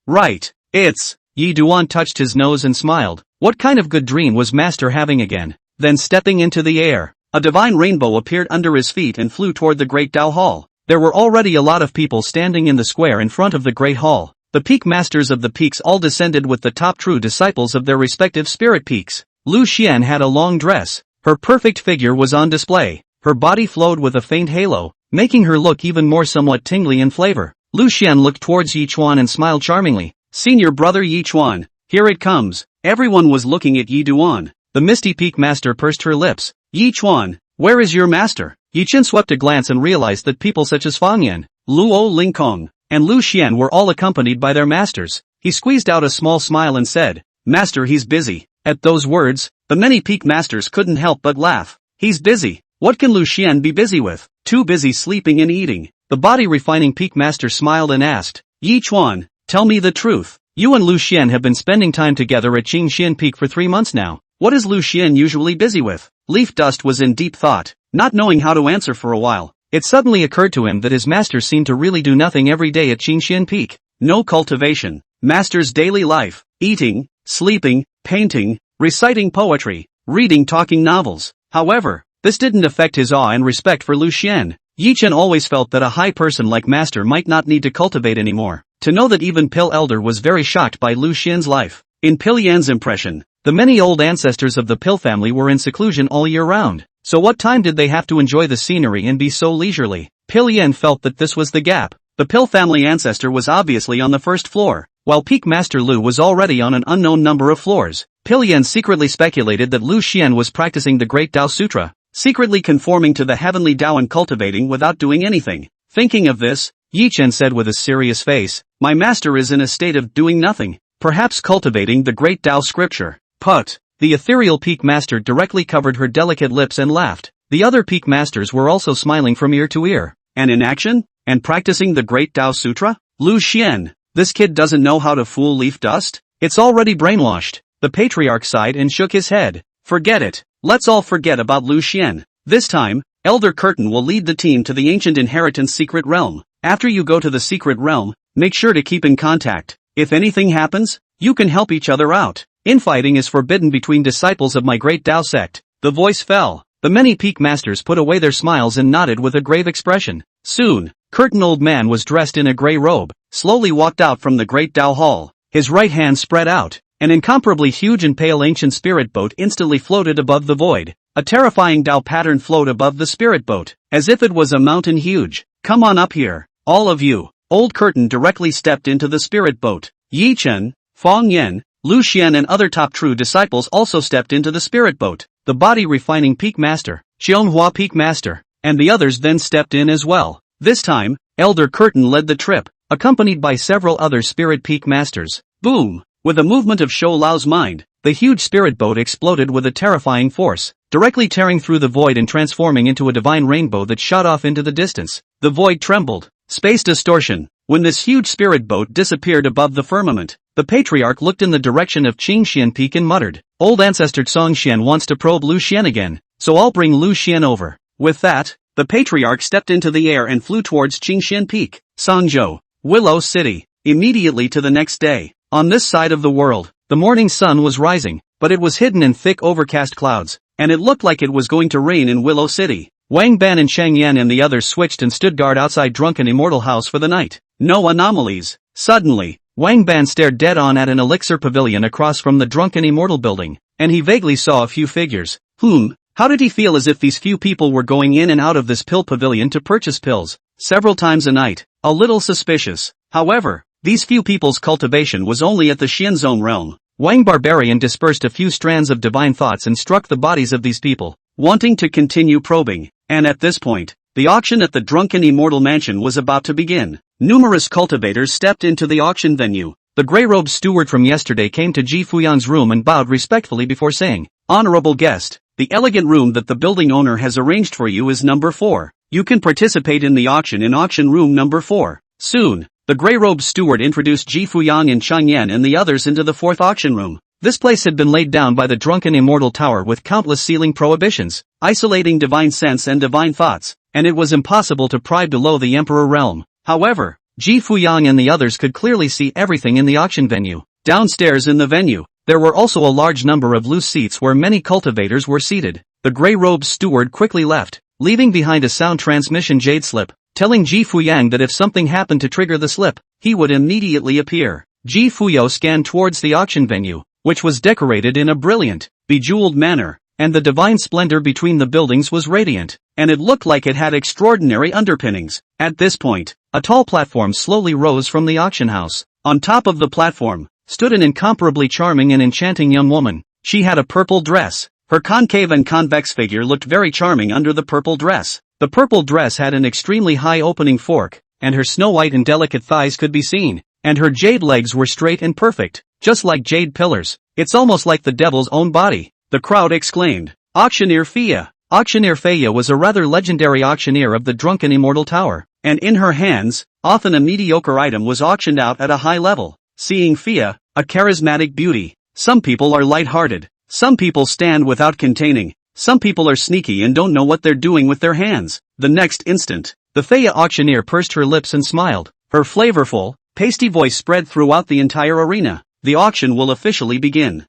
Speaker 2: right. It's... Yi Duan touched his nose and smiled. What kind of good dream was Master having again? Then stepping into the air, a divine rainbow appeared under his feet and flew toward the Great Tao Hall. There were already a lot of people standing in the square in front of the Great Hall. The peak masters of the peaks all descended with the top true disciples of their respective spirit peaks. Lu Xian had a long dress. Her perfect figure was on display. Her body flowed with a faint halo, making her look even more somewhat tingly in flavor. Lu Xian looked towards Yi Chuan and smiled charmingly. Senior brother Yi Chuan, here it comes. Everyone was looking at Yi Duan. The Misty Peak Master pursed her lips. Yi Chuan, where is your master? Yi Chen swept a glance and realized that people such as Fang Yan, Luo Lingkong, and Lu Xian were all accompanied by their masters. He squeezed out a small smile and said, Master, he's busy. At those words, the many peak masters couldn't help but laugh. He's busy. What can Lu Xian be busy with? Too busy sleeping and eating. The body refining peak master smiled and asked, Yi Chuan, tell me the truth. You and Lu Xian have been spending time together at Qingxian Peak for 3 months now. What is Lu Xian usually busy with? Leaf Dust was in deep thought, not knowing how to answer for a while. It suddenly occurred to him that his master seemed to really do nothing every day at Qingxian Peak. No cultivation. Master's daily life. Eating, sleeping, painting, reciting poetry. reading talking novels. However, this didn't affect his awe and respect for Lu Xian. Yi Chen always felt that a high person like Master might not need to cultivate anymore. To know that even Pill Elder was very shocked by Lu Xian's life. In Pill Yan's impression, the many old ancestors of the Pill family were in seclusion all year round. So what time did they have to enjoy the scenery and be so leisurely? Pill Yan felt that this was the gap. The Pill family ancestor was obviously on the first floor, while Peak Master Lu was already on an unknown number of floors. Pill Yan secretly speculated that Lu Xian was practicing the Great Tao Sutra, secretly conforming to the heavenly Tao and cultivating without doing anything. Thinking of this, Yi Chen said with a serious face, "My master is in a state of doing nothing, perhaps cultivating the Great Tao scripture." Put. The ethereal Peak Master directly covered her delicate lips and laughed. The other Peak Masters were also smiling from ear to ear. And in action? And practicing the Great Tao Sutra? Lu Xian, this kid doesn't know how to fool leaf dust? It's already brainwashed. The patriarch sighed and shook his head. Forget it. Let's all forget about Lu Xian. This time, Elder Curtain will lead the team to the ancient inheritance secret realm. After you go to the secret realm, make sure to keep in contact. If anything happens, you can help each other out. Infighting is forbidden between disciples of my Great Tao sect. The voice fell. The many Peak Masters put away their smiles and nodded with a grave expression. Soon, Curtain Old Man was dressed in a grey robe, slowly walked out from the Great Tao Hall. His right hand spread out. An incomparably huge and pale ancient spirit boat instantly floated above the void. A terrifying Tao pattern flowed above the spirit boat, as if it was a mountain huge. Come on up here, all of you. Old Curtain directly stepped into the spirit boat. Yi Chen, Fang Yan, Lu Xian and other top true disciples also stepped into the spirit boat. The body refining Peak Master, Xianghua Peak Master, and the others then stepped in as well. This time, Elder Curtain led the trip, accompanied by several other spirit Peak Masters. Boom! With a movement of Shou Lao's mind, the huge spirit boat exploded with a terrifying force, directly tearing through the void and transforming into a divine rainbow that shot off into the distance. The void trembled. Space distortion. When this huge spirit boat disappeared above the firmament, the patriarch looked in the direction of Qingxian Peak and muttered, "Old ancestor Songxian wants to probe Lu Xian again, so I'll bring Lu Xian over." With that, the patriarch stepped into the air and flew towards Qingxian Peak, Songzhou, Willow City. Immediately to the next day, on this side of the world, the morning sun was rising, but it was hidden in thick overcast clouds, and it looked like it was going to rain in Willow City. Wang Ban and Chang Yan and the others switched and stood guard outside Drunken Immortal House for the night. No anomalies. Suddenly, Wang Ban stared dead-on at an elixir pavilion across from the Drunken Immortal building, and he vaguely saw a few figures. How did he feel as if these few people were going in and out of this pill pavilion to purchase pills, several times a night? A little suspicious. However, these few people's cultivation was only at the Xianzone realm. Wang Barbarian dispersed a few strands of divine thoughts and struck the bodies of these people, wanting to continue probing, and at this point, the auction at the Drunken Immortal Mansion was about to begin. Numerous cultivators stepped into the auction venue. The grey-robed steward from yesterday came to Ji Fuyang's room and bowed respectfully before saying, "Honorable guest, the elegant room that the building owner has arranged for you is number 4. You can participate in the auction in auction room number 4. Soon, the grey-robed steward introduced Ji Fuyang and Chang Yan and the others into the 4th auction room. This place had been laid down by the Drunken Immortal Tower with countless ceiling prohibitions, isolating divine sense and divine thoughts, and it was impossible to pry below the Emperor realm. However, Ji Fuyang and the others could clearly see everything in the auction venue. Downstairs in the venue, there were also a large number of loose seats where many cultivators were seated. The grey-robed steward quickly left, leaving behind a sound transmission jade slip, telling Ji Fuyang that if something happened to trigger the slip, he would immediately appear. Ji Fuyo scanned towards the auction venue, which was decorated in a brilliant, bejeweled manner, and the divine splendor between the buildings was radiant, and it looked like it had extraordinary underpinnings. At this point, a tall platform slowly rose from the auction house. On top of the platform, stood an incomparably charming and enchanting young woman. She had a purple dress. Her concave and convex figure looked very charming under the purple dress. The purple dress had an extremely high opening fork, and her snow-white and delicate thighs could be seen, and her jade legs were straight and perfect, just like jade pillars. It's almost like the devil's own body. The crowd exclaimed, "Auctioneer Fia!" Auctioneer Fia was a rather legendary auctioneer of the Drunken Immortal Tower, and in her hands, often a mediocre item was auctioned out at a high level. Seeing Fia, a charismatic beauty, some people are light-hearted, some people stand without containing, some people are sneaky and don't know what they're doing with their hands. The next instant, the Fia auctioneer pursed her lips and smiled. Her flavorful, pasty voice spread throughout the entire arena. The auction will officially begin.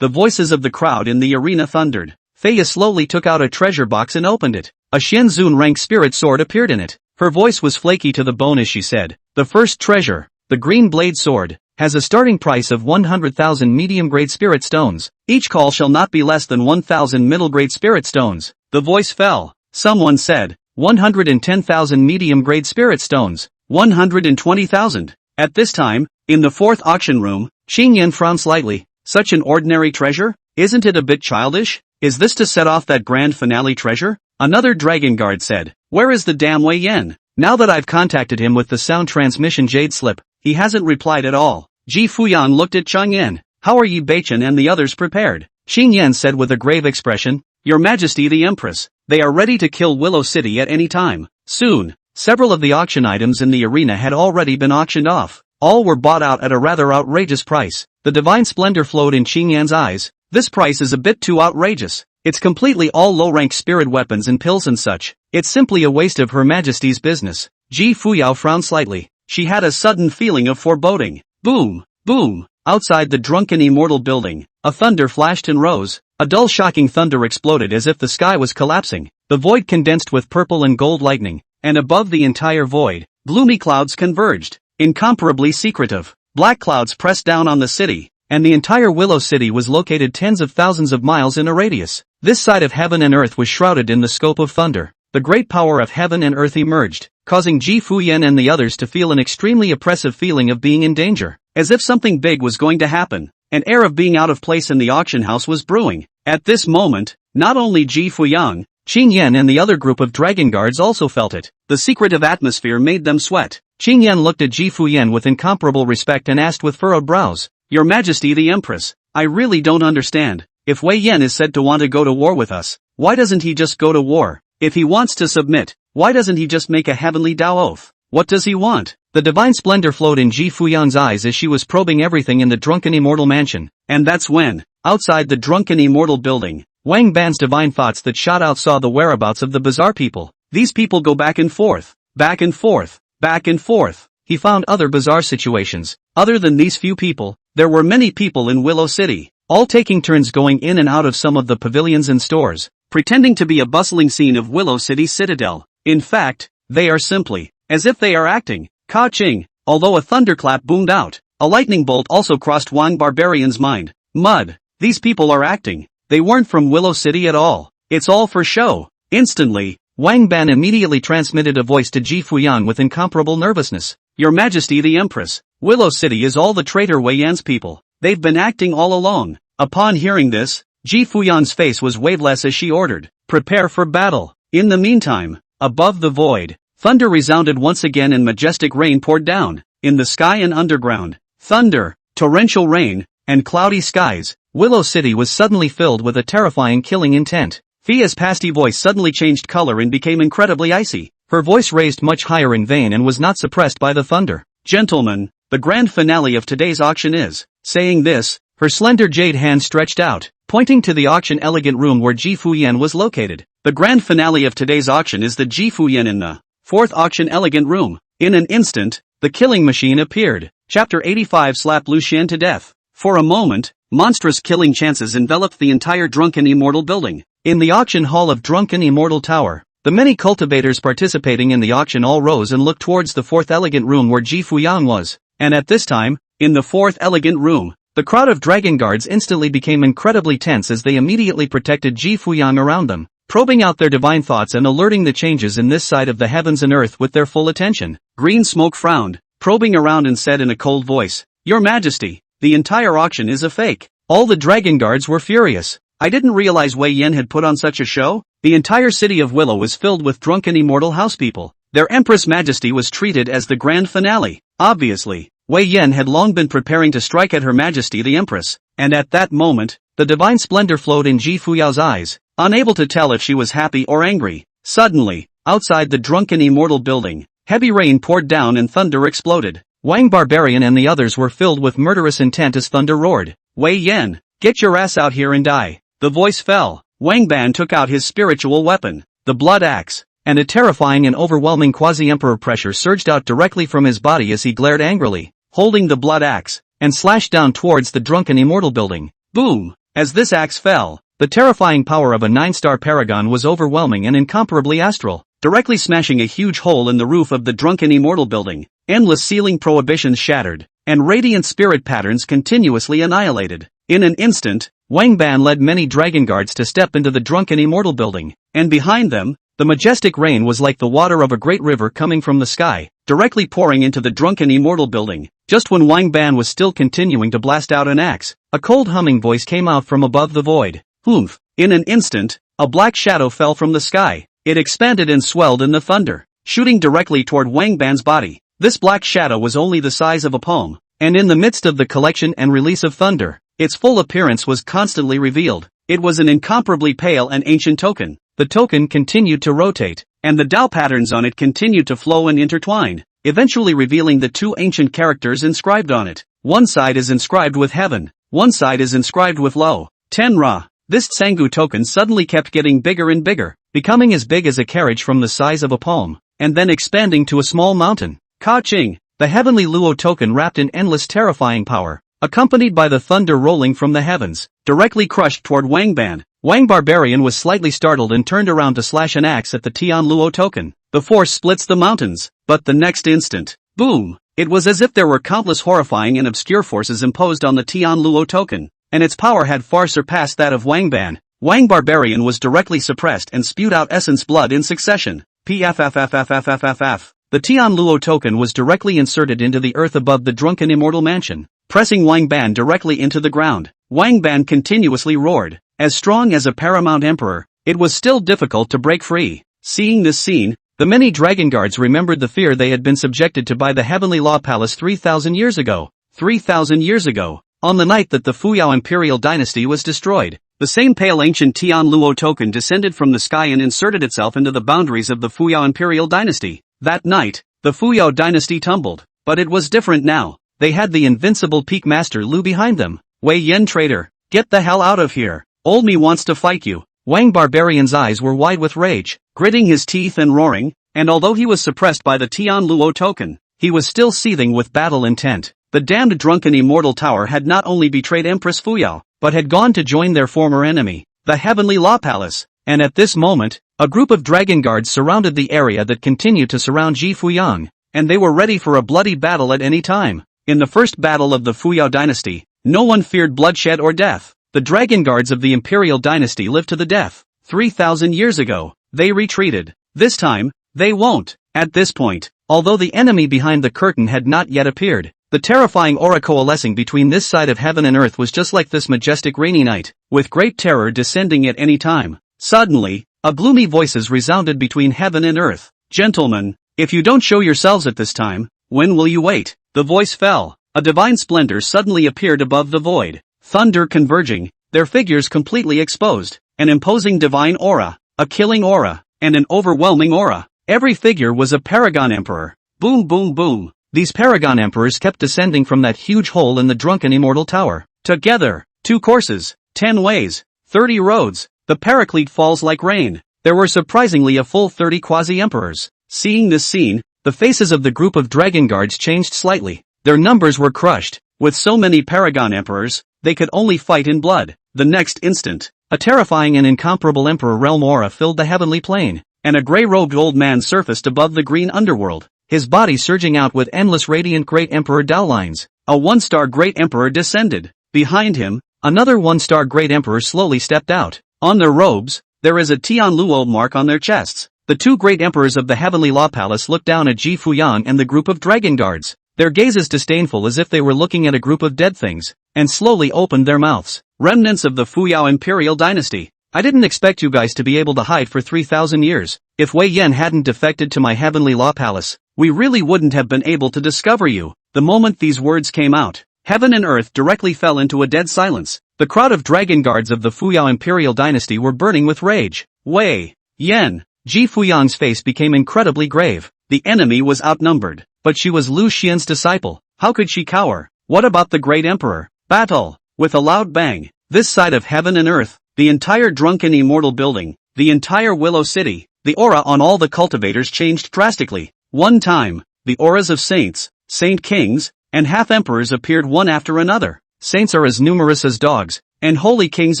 Speaker 2: the voices of the crowd in the arena thundered. Feya slowly took out a treasure box and opened it. A Xianzun rank spirit sword appeared in it. Her voice was flaky to the bone as she said, "The first treasure, the green blade sword, has a starting price of 100,000 medium-grade spirit stones. Each call shall not be less than 1,000 middle-grade spirit stones." The voice fell. Someone said, 110,000 medium-grade spirit stones, 120,000. At this time, in the fourth auction room, Qing Yan frowned slightly. Such an ordinary treasure? Isn't it a bit childish? Is this to set off that grand finale treasure? Another dragon guard said, "Where is the damn Wei Yan? Now that I've contacted him with the sound transmission jade slip, he hasn't replied at all." Ji Fuyan looked at Cheng Yan. "How are Yi Beichen and the others prepared?" Qing Yan said with a grave expression, "Your Majesty the Empress, they are ready to kill Willow City at any time." Soon, several of the auction items in the arena had already been auctioned off. All were bought out at a rather outrageous price. The divine splendor flowed in Qing Yan's eyes. "This price is a bit too outrageous. It's completely all low-rank spirit weapons and pills and such. It's simply a waste of Her Majesty's business." Ji Fuyao frowned slightly. She had a sudden feeling of foreboding. Boom! Boom! Outside the drunken immortal building, a thunder flashed and rose. A dull shocking thunder exploded as if the sky was collapsing. The void condensed with purple and gold lightning, and above the entire void, gloomy clouds converged. Incomparably secretive, black clouds pressed down on the city, and the entire Willow City was located tens of thousands of miles in a radius. This side of heaven and earth was shrouded in the scope of thunder. The great power of heaven and earth emerged, causing Ji Fuyan and the others to feel an extremely oppressive feeling of being in danger, as if something big was going to happen. An air of being out of place in the auction house was brewing. At this moment, not only Ji Fuyang, Qing Yan and the other group of dragon guards also felt it. The secretive atmosphere made them sweat. Qing Yan looked at Ji Fuyan with incomparable respect and asked with furrowed brows, "Your Majesty the Empress, I really don't understand. If Wei Yan is said to want to go to war with us, why doesn't he just go to war? If he wants to submit, why doesn't he just make a heavenly Dao oath? What does he want?" The divine splendor flowed in Ji Fuyan's eyes as she was probing everything in the drunken immortal mansion. And that's when, outside the drunken immortal building, Wang Ban's divine thoughts that shot out saw the whereabouts of the bizarre people. These people go back and forth, back and forth, back and forth. He found other bizarre situations. Other than these few people, there were many people in Willow City, all taking turns going in and out of some of the pavilions and stores, pretending to be a bustling scene of Willow City's citadel. In fact, they are simply, as if they are acting. Ka-ching! Although a thunderclap boomed out, a lightning bolt also crossed Wang Barbarian's mind. Mud! These people are acting. They weren't from Willow City at all. It's all for show. Instantly, Wang Ban immediately transmitted a voice to Ji Fuyan with incomparable nervousness. "Your Majesty the Empress, Willow City is all the traitor Wei Yan's people. They've been acting all along." Upon hearing this, Ji Fuyan's face was waveless as she ordered, "Prepare for battle." In the meantime, above the void, thunder resounded once again and majestic rain poured down. In the sky and underground, thunder, torrential rain, and cloudy skies, Willow City was suddenly filled with a terrifying killing intent. Fia's pasty voice suddenly changed color and became incredibly icy. Her voice raised much higher in vain and was not suppressed by the thunder. "Gentlemen, the grand finale of today's auction is." Saying this, her slender jade hand stretched out, pointing to the auction elegant room where Ji Fuyan was located. "The grand finale of today's auction is the Ji Fuyan in the fourth auction elegant room." In an instant, the killing machine appeared. Chapter 85 Slap Lucian to death. For a moment, monstrous killing chances enveloped the entire drunken immortal building. In the auction hall of drunken immortal tower, the many cultivators participating in the auction all rose and looked towards the fourth elegant room where Ji Fuyang was. And at this time, in the fourth elegant room, the crowd of dragon guards instantly became incredibly tense as they immediately protected Ji Fuyang around them, probing out their divine thoughts and alerting the changes in this side of the heavens and earth with their full attention. Green Smoke frowned, probing around and said in a cold voice, "Your Majesty, the entire auction is a fake." All the dragon guards were furious. "I didn't realize Wei Yan had put on such a show." The entire city of Willow was filled with drunken immortal housepeople. Their Empress Majesty was treated as the grand finale. Obviously, Wei Yan had long been preparing to strike at Her Majesty the Empress, and at that moment, the divine splendor flowed in Ji Fuyao's eyes, unable to tell if she was happy or angry. Suddenly, outside the drunken immortal building, heavy rain poured down and thunder exploded. Wang Barbarian and the others were filled with murderous intent as thunder roared. "Wei Yan, get your ass out here and die." The voice fell. Wang Ban took out his spiritual weapon, the blood axe, and a terrifying and overwhelming quasi-emperor pressure surged out directly from his body as he glared angrily, holding the blood axe, and slashed down towards the drunken immortal building. Boom! As this axe fell, the terrifying power of a 9-star paragon was overwhelming and incomparably astral, directly smashing a huge hole in the roof of the drunken immortal building. Endless ceiling prohibitions shattered, and radiant spirit patterns continuously annihilated. In an instant, Wang Ban led many dragon guards to step into the drunken immortal building, and behind them, the majestic rain was like the water of a great river coming from the sky, directly pouring into the drunken immortal building. Just when Wang Ban was still continuing to blast out an axe, a cold humming voice came out from above the void. Oomph! In an instant, a black shadow fell from the sky. It expanded and swelled in the thunder, shooting directly toward Wang Ban's body. This black shadow was only the size of a palm, and in the midst of the collection and release of thunder, its full appearance was constantly revealed. It was an incomparably pale and ancient token. The token continued to rotate, and the Tao patterns on it continued to flow and intertwine, eventually revealing the two ancient characters inscribed on it. One side is inscribed with heaven, one side is inscribed with Lo. Tenra. This Tsangu token suddenly kept getting bigger and bigger, becoming as big as a carriage from the size of a palm, and then expanding to a small mountain. Ka-ching, the heavenly Luo token wrapped in endless terrifying power, accompanied by the thunder rolling from the heavens, directly crushed toward Wang Ban. Wang Barbarian was slightly startled and turned around to slash an axe at the Tian Luo token. The force splits the mountains, but the next instant, boom! It was as if there were countless horrifying and obscure forces imposed on the Tian Luo token, and its power had far surpassed that of Wang Ban. Wang Barbarian was directly suppressed and spewed out essence blood in succession. Pffffffffff. The Tian Luo token was directly inserted into the earth above the drunken immortal mansion, pressing Wang Ban directly into the ground. Wang Ban continuously roared. As strong as a paramount emperor, it was still difficult to break free. Seeing this scene, the many dragon guards remembered the fear they had been subjected to by the heavenly law palace 3,000 years ago. 3,000 years ago, on the night that the Fuyao Imperial dynasty was destroyed, the same pale ancient Tian Luo token descended from the sky and inserted itself into the boundaries of the Fuyao Imperial dynasty. That night, the Fuyao dynasty tumbled, but it was different now. They had the invincible peak master Lu behind them. Wei Yan traitor, get the hell out of here. Old me wants to fight you. Wang Barbarian's eyes were wide with rage, gritting his teeth and roaring, and although he was suppressed by the Tian Luo token, he was still seething with battle intent. The damned drunken immortal tower had not only betrayed Empress Fuyao, but had gone to join their former enemy, the heavenly law palace, and at this moment, a group of dragon guards surrounded the area that continued to surround Ji Fuyang, and they were ready for a bloody battle at any time. In the first battle of the Fuyao dynasty, no one feared bloodshed or death. The dragon guards of the Imperial dynasty lived to the death. 3,000 years ago, they retreated. This time, they won't. At this point, although the enemy behind the curtain had not yet appeared, the terrifying aura coalescing between this side of heaven and earth was just like this majestic rainy night, with great terror descending at any time. Suddenly, a gloomy voices resounded between heaven and earth. Gentlemen, if you don't show yourselves at this time, when will you wait? The voice fell. A divine splendor suddenly appeared above the void. Thunder converging, their figures completely exposed, an imposing divine aura, a killing aura, and an overwhelming aura. Every figure was a paragon emperor. Boom boom boom. These paragon emperors kept descending from that huge hole in the drunken immortal tower. Together, 2 courses, 10 ways, 30 roads, the paraclete falls like rain. There were surprisingly a full 30 quasi-emperors. Seeing this scene, the faces of the group of dragon guards changed slightly. Their numbers were crushed. With so many paragon emperors, they could only fight in blood. The next instant, a terrifying and incomparable emperor realm aura filled the heavenly plane, and a gray-robed old man surfaced above the green underworld, his body surging out with endless radiant great emperor Tao lines. A 1-star great emperor descended. Behind him, another 1-star great emperor slowly stepped out. On their robes, there is a Tian Luo mark on their chests. The 2 great emperors of the heavenly law palace looked down at Ji Fuyang and the group of dragon guards, their gazes disdainful as if they were looking at a group of dead things, and slowly opened their mouths. Remnants of the Fuyao Imperial dynasty. I didn't expect you guys to be able to hide for 3,000 years. If Wei Yan hadn't defected to my heavenly law palace, we really wouldn't have been able to discover you. The moment these words came out, heaven and earth directly fell into a dead silence. The crowd of dragon guards of the Fuyao Imperial dynasty were burning with rage. Wei Yan. Ji Fuyang's face became incredibly grave. The enemy was outnumbered, but she was Lu Xian's disciple. How could she cower? What about the great emperor? Battle! With a loud bang, this side of heaven and earth, the entire drunken immortal building, the entire Willow City, the aura on all the cultivators changed drastically. One time, the auras of saints, saint kings, and half-emperors appeared one after another. Saints are as numerous as dogs, and holy kings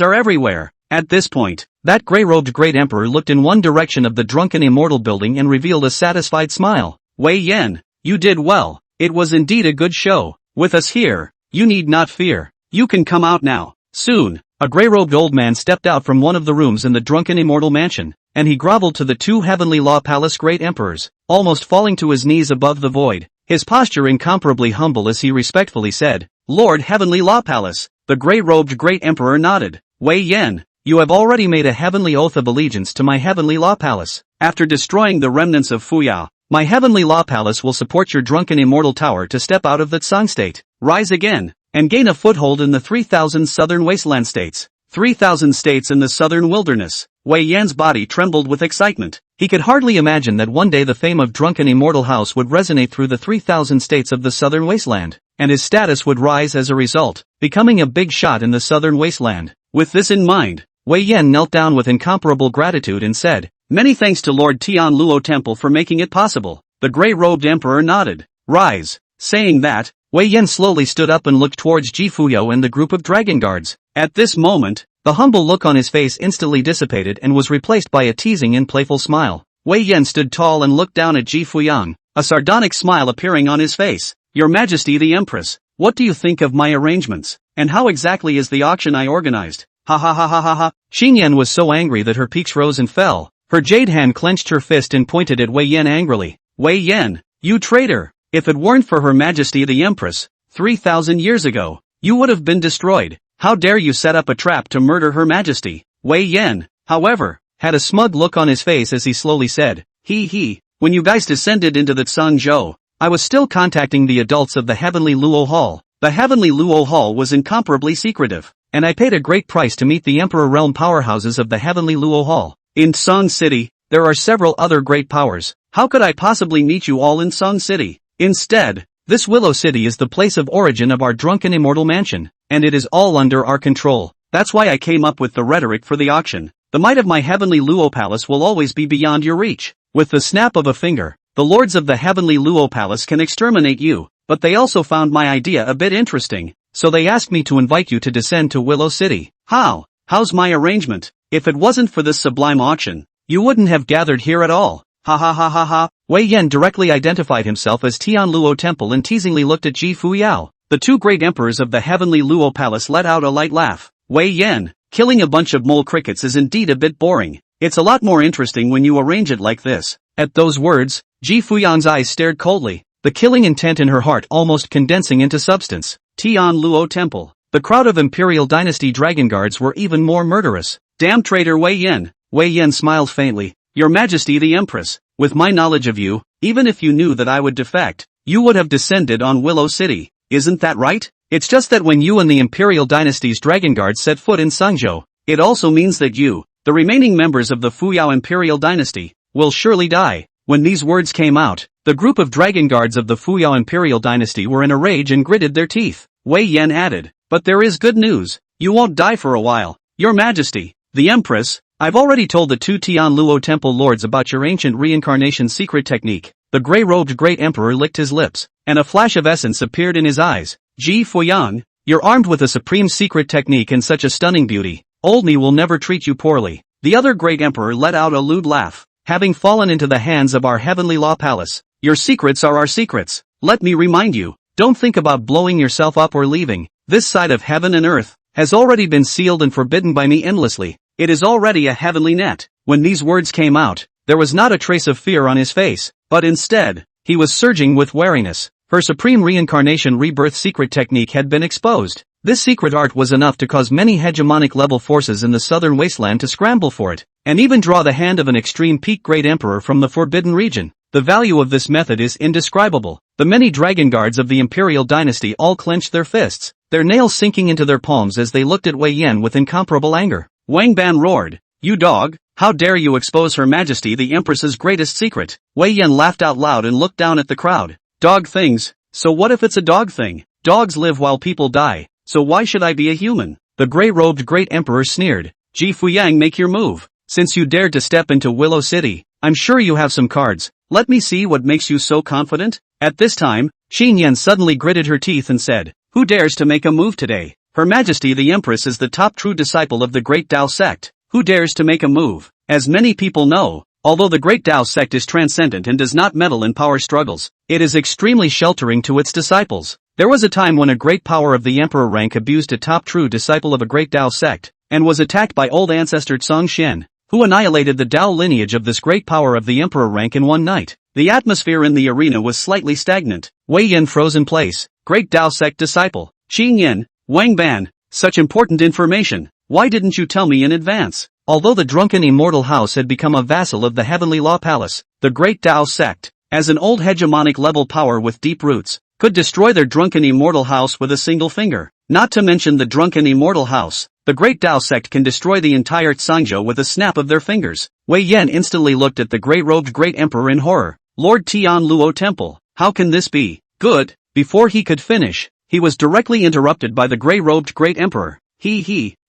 Speaker 2: are everywhere. At this point,
Speaker 1: that gray-robed great emperor looked in one direction of the drunken immortal building and revealed a satisfied smile.
Speaker 2: Wei Yan, you did well. It was indeed a good show. With us here, you need not fear. You can come out now. Soon,
Speaker 1: a gray-robed old man stepped out from one of the rooms in the drunken immortal mansion, and he groveled to the two heavenly law palace great emperors, almost falling to his knees above the void, his posture incomparably humble as he respectfully said, Lord Heavenly Law Palace. The gray-robed great emperor nodded. Wei Yan, you have already made a heavenly oath of allegiance to my heavenly law palace. After destroying the remnants of Fuyao, my heavenly law palace will support your drunken immortal tower to step out of the Tsang state, rise again, and gain a foothold in the 3,000 southern wasteland states. 3,000 states in the southern wilderness. Wei Yan's body trembled with excitement. He could hardly imagine that one day the fame of drunken immortal house would resonate through the 3,000 states of the southern wasteland, and his status would rise as a result, becoming a big shot in the southern wasteland.
Speaker 2: With this in mind,
Speaker 1: Wei Yan knelt down with incomparable gratitude and said,
Speaker 2: Many thanks to Lord Tian Luo Temple for making it possible. The gray-robed emperor nodded. Rise. Saying that,
Speaker 1: Wei Yan slowly stood up and looked towards Ji Fuyao and the group of dragon guards.
Speaker 2: At this moment,
Speaker 1: the humble look on his face instantly dissipated and was replaced by a teasing and playful smile.
Speaker 2: Wei Yan stood tall and looked down at Ji Fuyang, a sardonic smile appearing on his face. Your Majesty the Empress, what do you think of my arrangements? And how exactly is the auction I organized? Ha ha ha ha ha ha.
Speaker 1: Xingyan was so angry that her peaks rose and fell. Her jade hand clenched her fist and pointed at Wei Yan angrily.
Speaker 2: Wei Yan, you traitor! If it weren't for Her Majesty the Empress, 3,000 years ago, you would have been destroyed. How dare you set up a trap to murder Her Majesty? Wei Yan, however,
Speaker 1: had a smug look on his face as he slowly said,
Speaker 2: when you guys descended into the Tsangzhou, I was still contacting the adults of the Heavenly Luo Hall. The Heavenly Luo Hall was incomparably secretive,
Speaker 1: and I paid a great price to meet the Emperor realm powerhouses of the Heavenly Luo Hall.
Speaker 2: In Tsang City, there are several other great powers. How could I possibly meet you all in Tsang City? Instead,
Speaker 1: this Willow City is the place of origin of our drunken immortal mansion, and it is all under our control.
Speaker 2: That's why I came up with the rhetoric for the auction. The might of my Heavenly Luo Palace will always be beyond your reach. With the snap of a finger, the lords of the Heavenly Luo Palace can exterminate you, but they also found my idea a bit interesting, so they asked me to invite you to descend to Willow City.
Speaker 1: How?
Speaker 2: How's my arrangement? If it wasn't for this sublime auction, you wouldn't have gathered here at all. Ha ha ha ha ha.
Speaker 1: Wei Yan directly identified himself as Tian Luo Temple and teasingly looked at Ji Fuyao.
Speaker 2: The two great emperors of the Heavenly Luo Palace let out a light laugh. Wei Yan, killing a bunch of mole crickets is indeed a bit boring. It's a lot more interesting when you arrange it like this.
Speaker 1: At those words, Ji Fuyang's eyes stared coldly, the killing intent in her heart almost condensing into substance.
Speaker 2: Tian Luo Temple.
Speaker 1: The crowd of Imperial Dynasty dragon guards were even more murderous.
Speaker 2: Damn traitor Wei Yan.
Speaker 1: Wei Yan smiled faintly.
Speaker 2: Your Majesty the Empress, with my knowledge of you, even if you knew that I would defect, you would have descended on Willow City. Isn't that right?
Speaker 1: It's just that when you and the Imperial Dynasty's dragon guards set foot in Sangzhou,
Speaker 2: it also means that you, the remaining members of the Fuyao Imperial Dynasty, will surely die.
Speaker 1: When these words came out, the group of dragon guards of the Fuyao Imperial Dynasty were in a rage and gritted their teeth.
Speaker 2: Wei Yan added, but there is good news. You won't die for a while. Your Majesty, the Empress, I've already told the two Tian Luo Temple lords about your ancient reincarnation secret technique.
Speaker 1: The gray-robed great emperor licked his lips, and a flash of essence appeared in his eyes.
Speaker 2: Ji Fuyang,
Speaker 1: you're armed with a supreme secret technique and such a stunning beauty. Oldney will never treat you poorly.
Speaker 2: The other great emperor let out a lewd laugh.
Speaker 1: Having fallen into the hands of our heavenly law palace,
Speaker 2: your secrets are our secrets. Let me remind you,
Speaker 1: don't think about blowing yourself up or leaving. This side of heaven and earth has already been sealed and forbidden by me endlessly.
Speaker 2: It is already a heavenly net.
Speaker 1: When these words came out, there was not a trace of fear on his face, but instead, he was surging with wariness. Her supreme reincarnation rebirth secret technique had been exposed. This secret art was enough to cause many hegemonic level forces in the southern wasteland to scramble for it, and even draw the hand of an extreme peak great emperor from the forbidden region. The value of this method is indescribable. The many dragon guards of the Imperial Dynasty all clenched their fists, their nails sinking into their palms as they looked at Wei Yan with incomparable anger.
Speaker 2: Wang Ban roared, you dog, how dare you expose Her Majesty the Empress's greatest secret? Wei Yan laughed out loud and looked down at the crowd. Dog things, so what if it's a dog thing? Dogs live while people die, so why should I be a human?
Speaker 1: The gray-robed great emperor sneered.
Speaker 2: Ji Fuyang, make your move. Since you dared to step into Willow City, I'm sure you have some cards. Let me see what makes you so confident. At this time,
Speaker 1: Xingyan suddenly gritted her teeth and said,
Speaker 2: who dares to make a move today? Her Majesty the Empress is the top true disciple of the Great Tao sect. Who dares to make a move? As many people know, although the Great Tao sect is transcendent and does not meddle in power struggles, it is extremely sheltering to its disciples. There was a time when a great power of the emperor rank abused a top true disciple of a Great Tao sect, and was attacked by old ancestor Tsang Xian, who annihilated the Tao lineage of this great power of the emperor rank in one night. The atmosphere in the arena was slightly stagnant. Wei Yin froze in place. Great Tao sect disciple. Qing Yin, Wang Ban, such important information. Why didn't you tell me in advance? Although the drunken immortal house had become a vassal of the heavenly law palace, the Great Tao sect, as an old hegemonic level power with deep roots, could destroy their drunken immortal house with a single finger. Not to mention the drunken immortal house, the Great Tao sect can destroy the entire Tsangzhou with a snap of their fingers. Wei Yan instantly looked at the grey-robed great emperor in horror. Lord Tian Luo Temple, how can this be? Good. Before he could finish, he was directly interrupted by the grey-robed great emperor.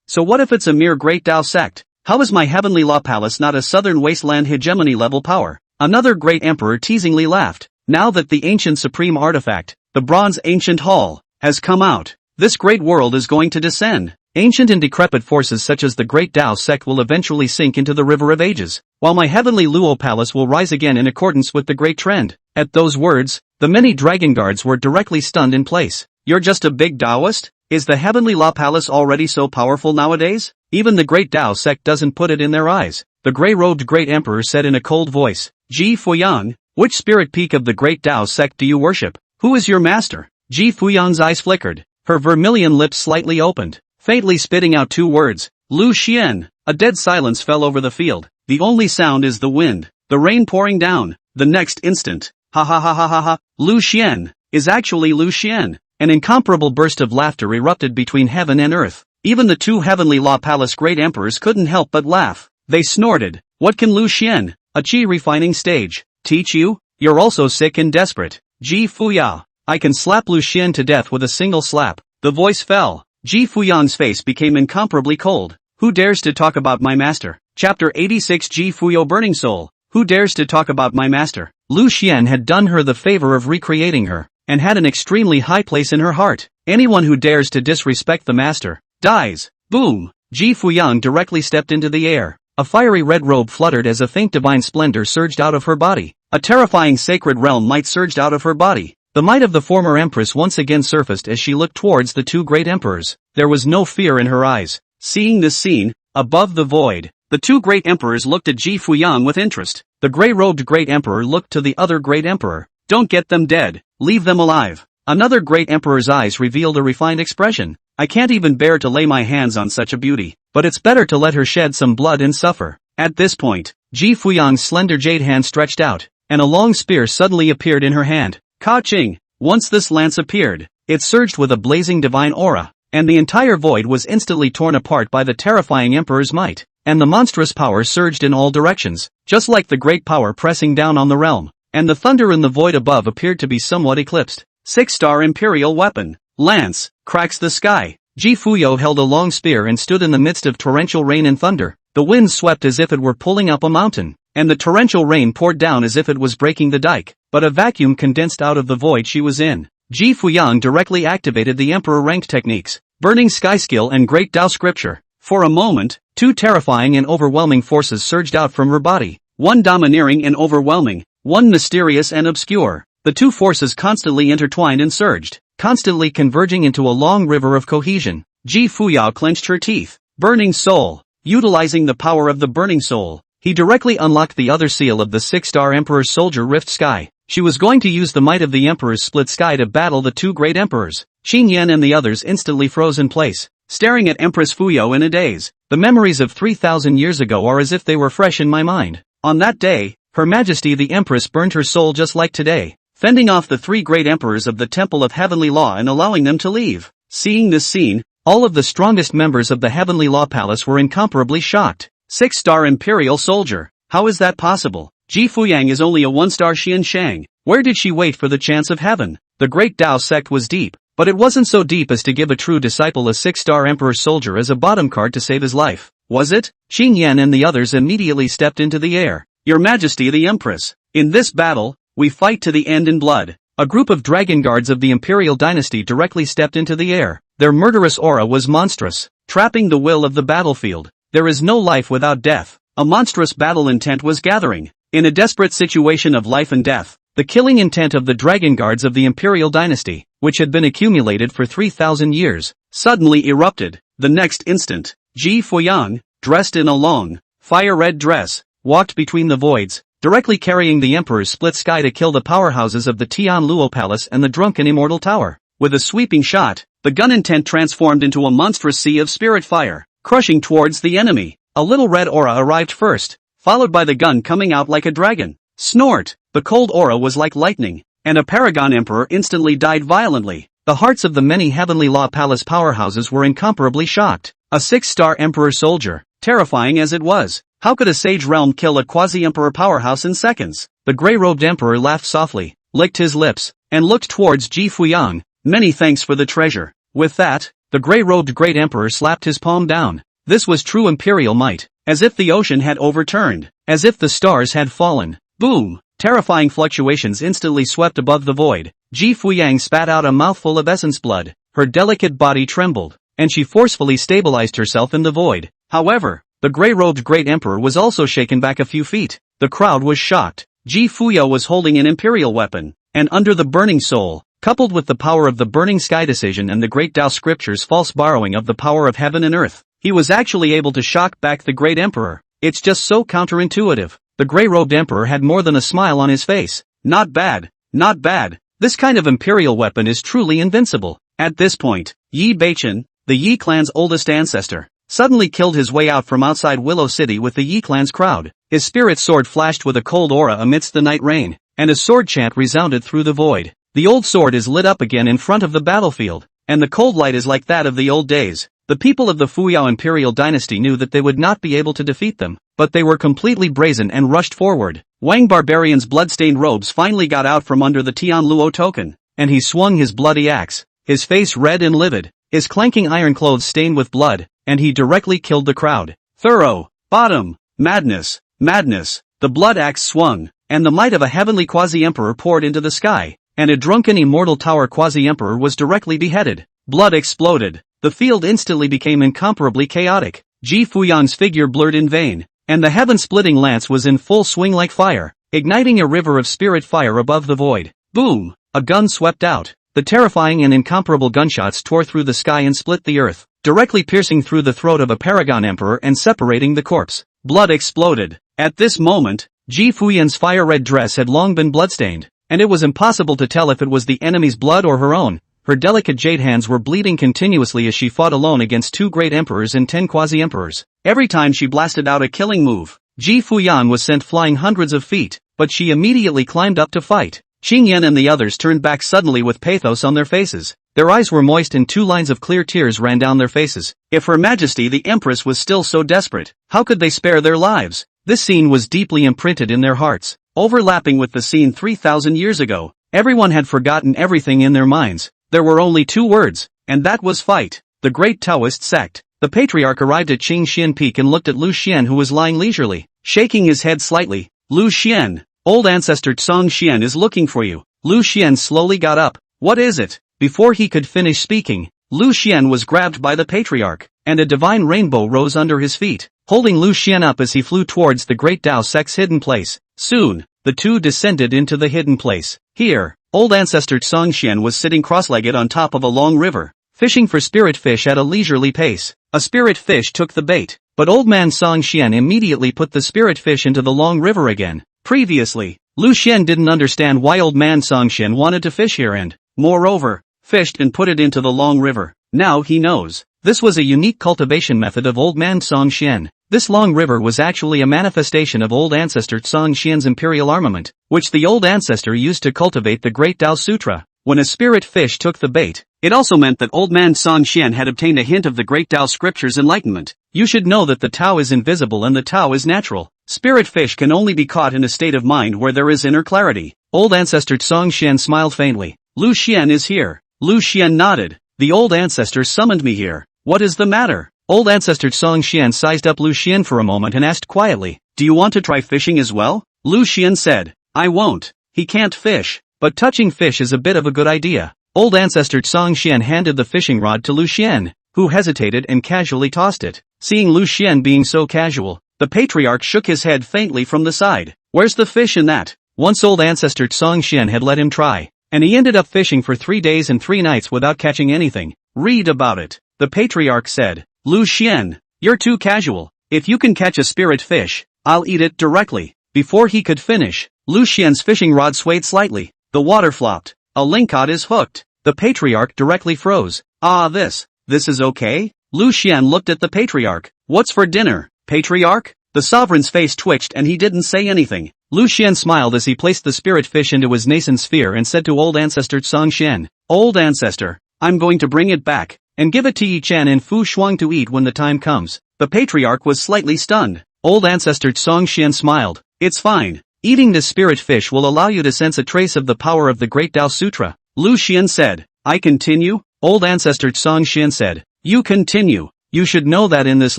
Speaker 2: So what if it's a mere Great Tao sect? How is my heavenly law palace not a southern wasteland hegemony level power? Another great emperor teasingly laughed. Now that the ancient supreme artifact, the bronze ancient hall, has come out, this great world is going to descend. Ancient and decrepit forces such as the Great Tao sect will eventually sink into the river of ages, while my heavenly Luo palace will rise again in accordance with the great trend. At those words, the many dragon guards were directly stunned in place. You're just a big Taoist? Is the heavenly law palace already so powerful nowadays? Even the Great Tao sect doesn't put it in their eyes. The grey-robed great emperor said in a cold voice, Ji Fuyang, which spirit peak of the Great Tao sect do you worship? Who is your master? Ji Fuyang's eyes flickered. Her vermilion lips slightly opened, faintly spitting out two words, Lu Xian. A dead silence fell over the field. The only sound is the wind, the rain pouring down. The next instant, ha ha ha ha ha ha, Lu Xian is actually Lu Xian. An incomparable burst of laughter erupted between heaven and earth. Even the two heavenly law palace great emperors couldn't help but laugh. They snorted. What can Lu Xian, a qi refining stage, teach you? You're also sick and desperate. Ji Fuya. I can slap Lu Xian to death with a single slap. The voice fell. Ji Fuyang's face became incomparably cold. Who dares to talk about my master? Chapter 86 Ji Fuyo Burning Soul. Who dares to talk about my master? Lu Xian had done her the favor of recreating her, and had an extremely high place in her heart. Anyone who dares to disrespect the master, dies. Boom! Ji Fuyang directly stepped into the air. A fiery red robe fluttered as a faint divine splendor surged out of her body. A terrifying sacred realm might surged out of her body. The might of the former empress once again surfaced as she looked towards the two great emperors. There was no fear in her eyes. Seeing this scene, above the void, the two great emperors looked at Ji Fuyang with interest. The grey-robed great emperor looked to the other great emperor. Don't get them dead, leave them alive. Another great emperor's eyes revealed a refined expression. I can't even bear to lay my hands on such a beauty, but it's better to let her shed some blood and suffer. At this point, Ji Fuyang's slender jade hand stretched out, and a long spear suddenly appeared in her hand. Ka-ching! Once this lance appeared, it surged with a blazing divine aura, and the entire void was instantly torn apart by the terrifying emperor's might, and the monstrous power surged in all directions, just like the great power pressing down on the realm, and the thunder in the void above appeared to be somewhat eclipsed. 6-star Imperial weapon. Lance, cracks the sky. Ji Fuyo held a long spear and stood in the midst of torrential rain and thunder. The wind swept as if it were pulling up a mountain, and the torrential rain poured down as if it was breaking the dike, but a vacuum condensed out of the void she was in. Ji Fuyang directly activated the Emperor rank techniques, Burning Sky Skill and Great Tao Scripture. For a moment, two terrifying and overwhelming forces surged out from her body, one domineering and overwhelming, one mysterious and obscure. The two forces constantly intertwined and surged, constantly converging into a long river of cohesion. Ji Fuyao clenched her teeth. Burning Soul. Utilizing the power of the Burning Soul, he directly unlocked the other seal of the 6-star Emperor's Soldier Rift Sky. She was going to use the might of the Emperor's split sky to battle the two great emperors. Qin Yan and the others instantly froze in place, staring at Empress Fuyo in a daze. The memories of 3,000 years ago are as if they were fresh in my mind. On that day, Her Majesty the Empress burned her soul just like today, fending off the three great emperors of the Temple of Heavenly Law and allowing them to leave. Seeing this scene, all of the strongest members of the Heavenly Law Palace were incomparably shocked. 6-star Imperial Soldier. How is that possible? Ji Fuyang is only a 1-star Xian Shang. Where did she wait for the chance of heaven? The Great Tao sect was deep, but it wasn't so deep as to give a true disciple a 6-star Emperor Soldier as a bottom card to save his life. Was it? Qin Yan and the others immediately stepped into the air. Your Majesty the Empress. In this battle, we fight to the end in blood. A group of dragon guards of the Imperial dynasty directly stepped into the air. Their murderous aura was monstrous, trapping the will of the battlefield. There is no life without death. A monstrous battle intent was gathering. In a desperate situation of life and death, the killing intent of the dragon guards of the Imperial dynasty, which had been accumulated for 3,000 years, suddenly erupted. The next instant, Ji Fuyang, dressed in a long, fire-red dress, walked between the voids, directly carrying the Emperor's split sky to kill the powerhouses of the Tian Luo Palace and the drunken Immortal Tower. With a sweeping shot, the gun intent transformed into a monstrous sea of spirit fire, crushing towards the enemy. A little red aura arrived first, followed by the gun coming out like a dragon. Snort! The cold aura was like lightning, and a Paragon Emperor instantly died violently. The hearts of the many Heavenly Law Palace powerhouses were incomparably shocked. A 6-star Emperor soldier, terrifying as it was. How could a Sage Realm kill a Quasi-Emperor powerhouse in seconds? The gray-robed Emperor laughed softly, licked his lips, and looked towards Ji Fuyang. Many thanks for the treasure. With that, the gray-robed Great Emperor slapped his palm down. This was true imperial might, as if the ocean had overturned, as if the stars had fallen. Boom! Terrifying fluctuations instantly swept above the void. Ji Fuyang spat out a mouthful of essence blood. Her delicate body trembled, and she forcefully stabilized herself in the void. However, the gray-robed Great Emperor was also shaken back a few feet. The crowd was shocked. Ji Fuyo was holding an imperial weapon, and under the burning soul, coupled with the power of the burning sky decision and the great Tao scriptures' false borrowing of the power of heaven and earth, he was actually able to shock back the Great Emperor. It's just so counterintuitive. The gray-robed Emperor had more than a smile on his face. Not bad, not bad. This kind of imperial weapon is truly invincible. At this point, Yi Beichen, the Yi clan's oldest ancestor, suddenly killed his way out from outside Willow City with the Yi clan's crowd. His spirit sword flashed with a cold aura amidst the night rain, and a sword chant resounded through the void. The old sword is lit up again in front of the battlefield, and the cold light is like that of the old days. The people of the Fuyao Imperial dynasty knew that they would not be able to defeat them, but they were completely brazen and rushed forward. Wang Barbarian's blood-stained robes finally got out from under the Tian Luo token, and he swung his bloody axe, his face red and livid, his clanking iron clothes stained with blood, and he directly killed the crowd. Thorough, bottom, madness, madness. The blood axe swung, and the might of a heavenly quasi-emperor poured into the sky, and a drunken Immortal Tower quasi-emperor was directly beheaded. Blood exploded. The field instantly became incomparably chaotic. Ji Fuyang's figure blurred in vain, and the heaven-splitting lance was in full swing like fire, igniting a river of spirit fire above the void. Boom! A gun swept out. The terrifying and incomparable gunshots tore through the sky and split the earth, directly piercing through the throat of a Paragon Emperor and separating the corpse. Blood exploded. At this moment, Ji Fuyang's fire-red dress had long been bloodstained, and it was impossible to tell if it was the enemy's blood or her own. Her delicate jade hands were bleeding continuously as she fought alone against 2 great emperors and 10 quasi-emperors. Every time she blasted out a killing move, Ji Fuyan was sent flying hundreds of feet, but she immediately climbed up to fight. Qing Yan and the others turned back suddenly with pathos on their faces. Their eyes were moist and 2 lines of clear tears ran down their faces. If Her Majesty the Empress was still so desperate, how could they spare their lives? This scene was deeply imprinted in their hearts, overlapping with the scene 3,000 years ago. Everyone had forgotten everything in their minds. There were only 2 words, and that was fight. The great Taoist sect. The patriarch arrived at Qingxian Peak and looked at Lu Xian, who was lying leisurely, shaking his head slightly. Lu Xian, old ancestor Tsong Xian is looking for you. Lu Xian slowly got up. What is it? Before he could finish speaking, Lu Xian was grabbed by the patriarch, and a divine rainbow rose under his feet, holding Lu Xian up as he flew towards the great Tao sect's hidden place. Soon, the 2 descended into the hidden place. Here, old ancestor Tsong Xian was sitting cross-legged on top of a long river, fishing for spirit fish at a leisurely pace. A spirit fish took the bait, but old man Tsong Xian immediately put the spirit fish into the long river again. Previously, Lu Xian didn't understand why old man Tsong Xian wanted to fish here and, moreover, fished and put it into the long river. Now he knows. This was a unique cultivation method of old man Tsong Xian. This long river was actually a manifestation of old ancestor Tsong Xian's imperial armament, which the old ancestor used to cultivate the Great Tao Sutra. When a spirit fish took the bait, it also meant that old man Tsong Xian had obtained a hint of the Great Tao scripture's enlightenment. You should know that the Tao is invisible and the Tao is natural. Spirit fish can only be caught in a state of mind where there is inner clarity. Old ancestor Tsong Xian smiled faintly. Lu Xian is here. Lu Xian nodded. The old ancestor summoned me here. What is the matter? Old ancestor Tsong Xian sized up Lu Xian for a moment and asked quietly, do you want to try fishing as well? Lu Xian said, I won't. He can't fish, but touching fish is a bit of a good idea.
Speaker 1: Old ancestor Song Xian handed the fishing rod to Lu Xian, who hesitated and casually tossed it. Seeing Lu Xian being so casual, the patriarch shook his head faintly from the side. Where's the fish in that? Once old ancestor Song Xian had let him try, and he ended up fishing for 3 days and 3 nights without catching anything. Read about it. The patriarch said. Lu Xian, you're too casual. If you can catch a spirit fish, I'll eat it directly. Before he could finish, Lu Xian's fishing rod swayed slightly. The water flopped. A lingcod is hooked. The patriarch directly froze. This is okay? Lu Xian looked at the patriarch. What's for dinner, patriarch? The sovereign's face twitched and he didn't say anything. Lu Xian smiled as he placed the spirit fish into his nascent sphere and said to old ancestor Song Xian, Old ancestor, I'm going to bring it back, and give it to Yi Chen and Fu Shuang to eat when the time comes. The patriarch was slightly stunned. Old ancestor Song Xian smiled. It's fine. Eating this spirit fish will allow you to sense a trace of the power of the Great Tao Sutra. Lu Xian said. I continue? Old ancestor Song Xian said. You continue. You should know that in this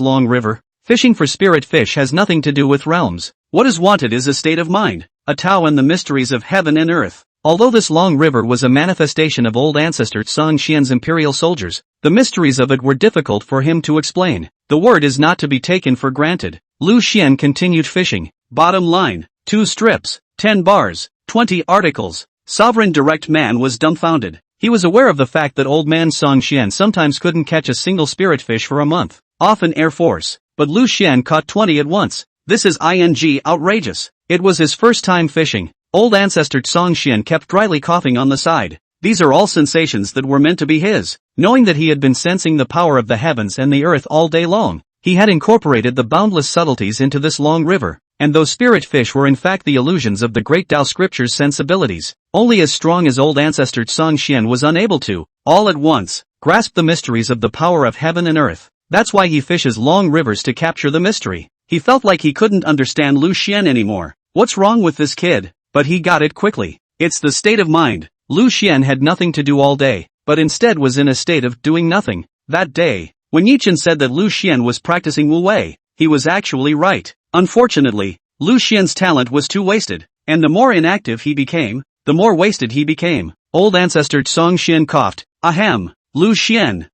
Speaker 1: long river, fishing for spirit fish has nothing to do with realms. What is wanted is a state of mind, a Tao and the mysteries of heaven and earth. Although this long river was a manifestation of old ancestor Song Xian's imperial soldiers, the mysteries of it were difficult for him to explain. The word is not to be taken for granted. Lu Xian continued fishing. Bottom line, 2 strips, 10 bars, 20 articles. Sovereign direct man was dumbfounded. He was aware of the fact that old man Song Xian sometimes couldn't catch a single spirit fish for a month, often Air Force, but Lu Xian caught 20 at once. This is outrageous. It was his first time fishing. Old ancestor Song Xian kept dryly coughing on the side. These are all sensations that were meant to be his. Knowing that he had been sensing the power of the heavens and the earth all day long, he had incorporated the boundless subtleties into this long river, and those spirit fish were in fact the illusions of the great Tao scripture's sensibilities. Only as strong as old ancestor Song Xian was unable to, all at once, grasp the mysteries of the power of heaven and earth. That's why he fishes long rivers to capture the mystery. He felt like he couldn't understand Lu Xian anymore. What's wrong with this kid? But he got it quickly. It's the state of mind. Lu Xian had nothing to do all day, but instead was in a state of doing nothing. That day, when Yi Chen said that Lu Xian was practicing Wu Wei, he was actually right. Unfortunately, Lu Xian's talent was too wasted, and the more inactive he became, the more wasted he became. Old ancestor Song Xian coughed. Ahem, Lu Xian,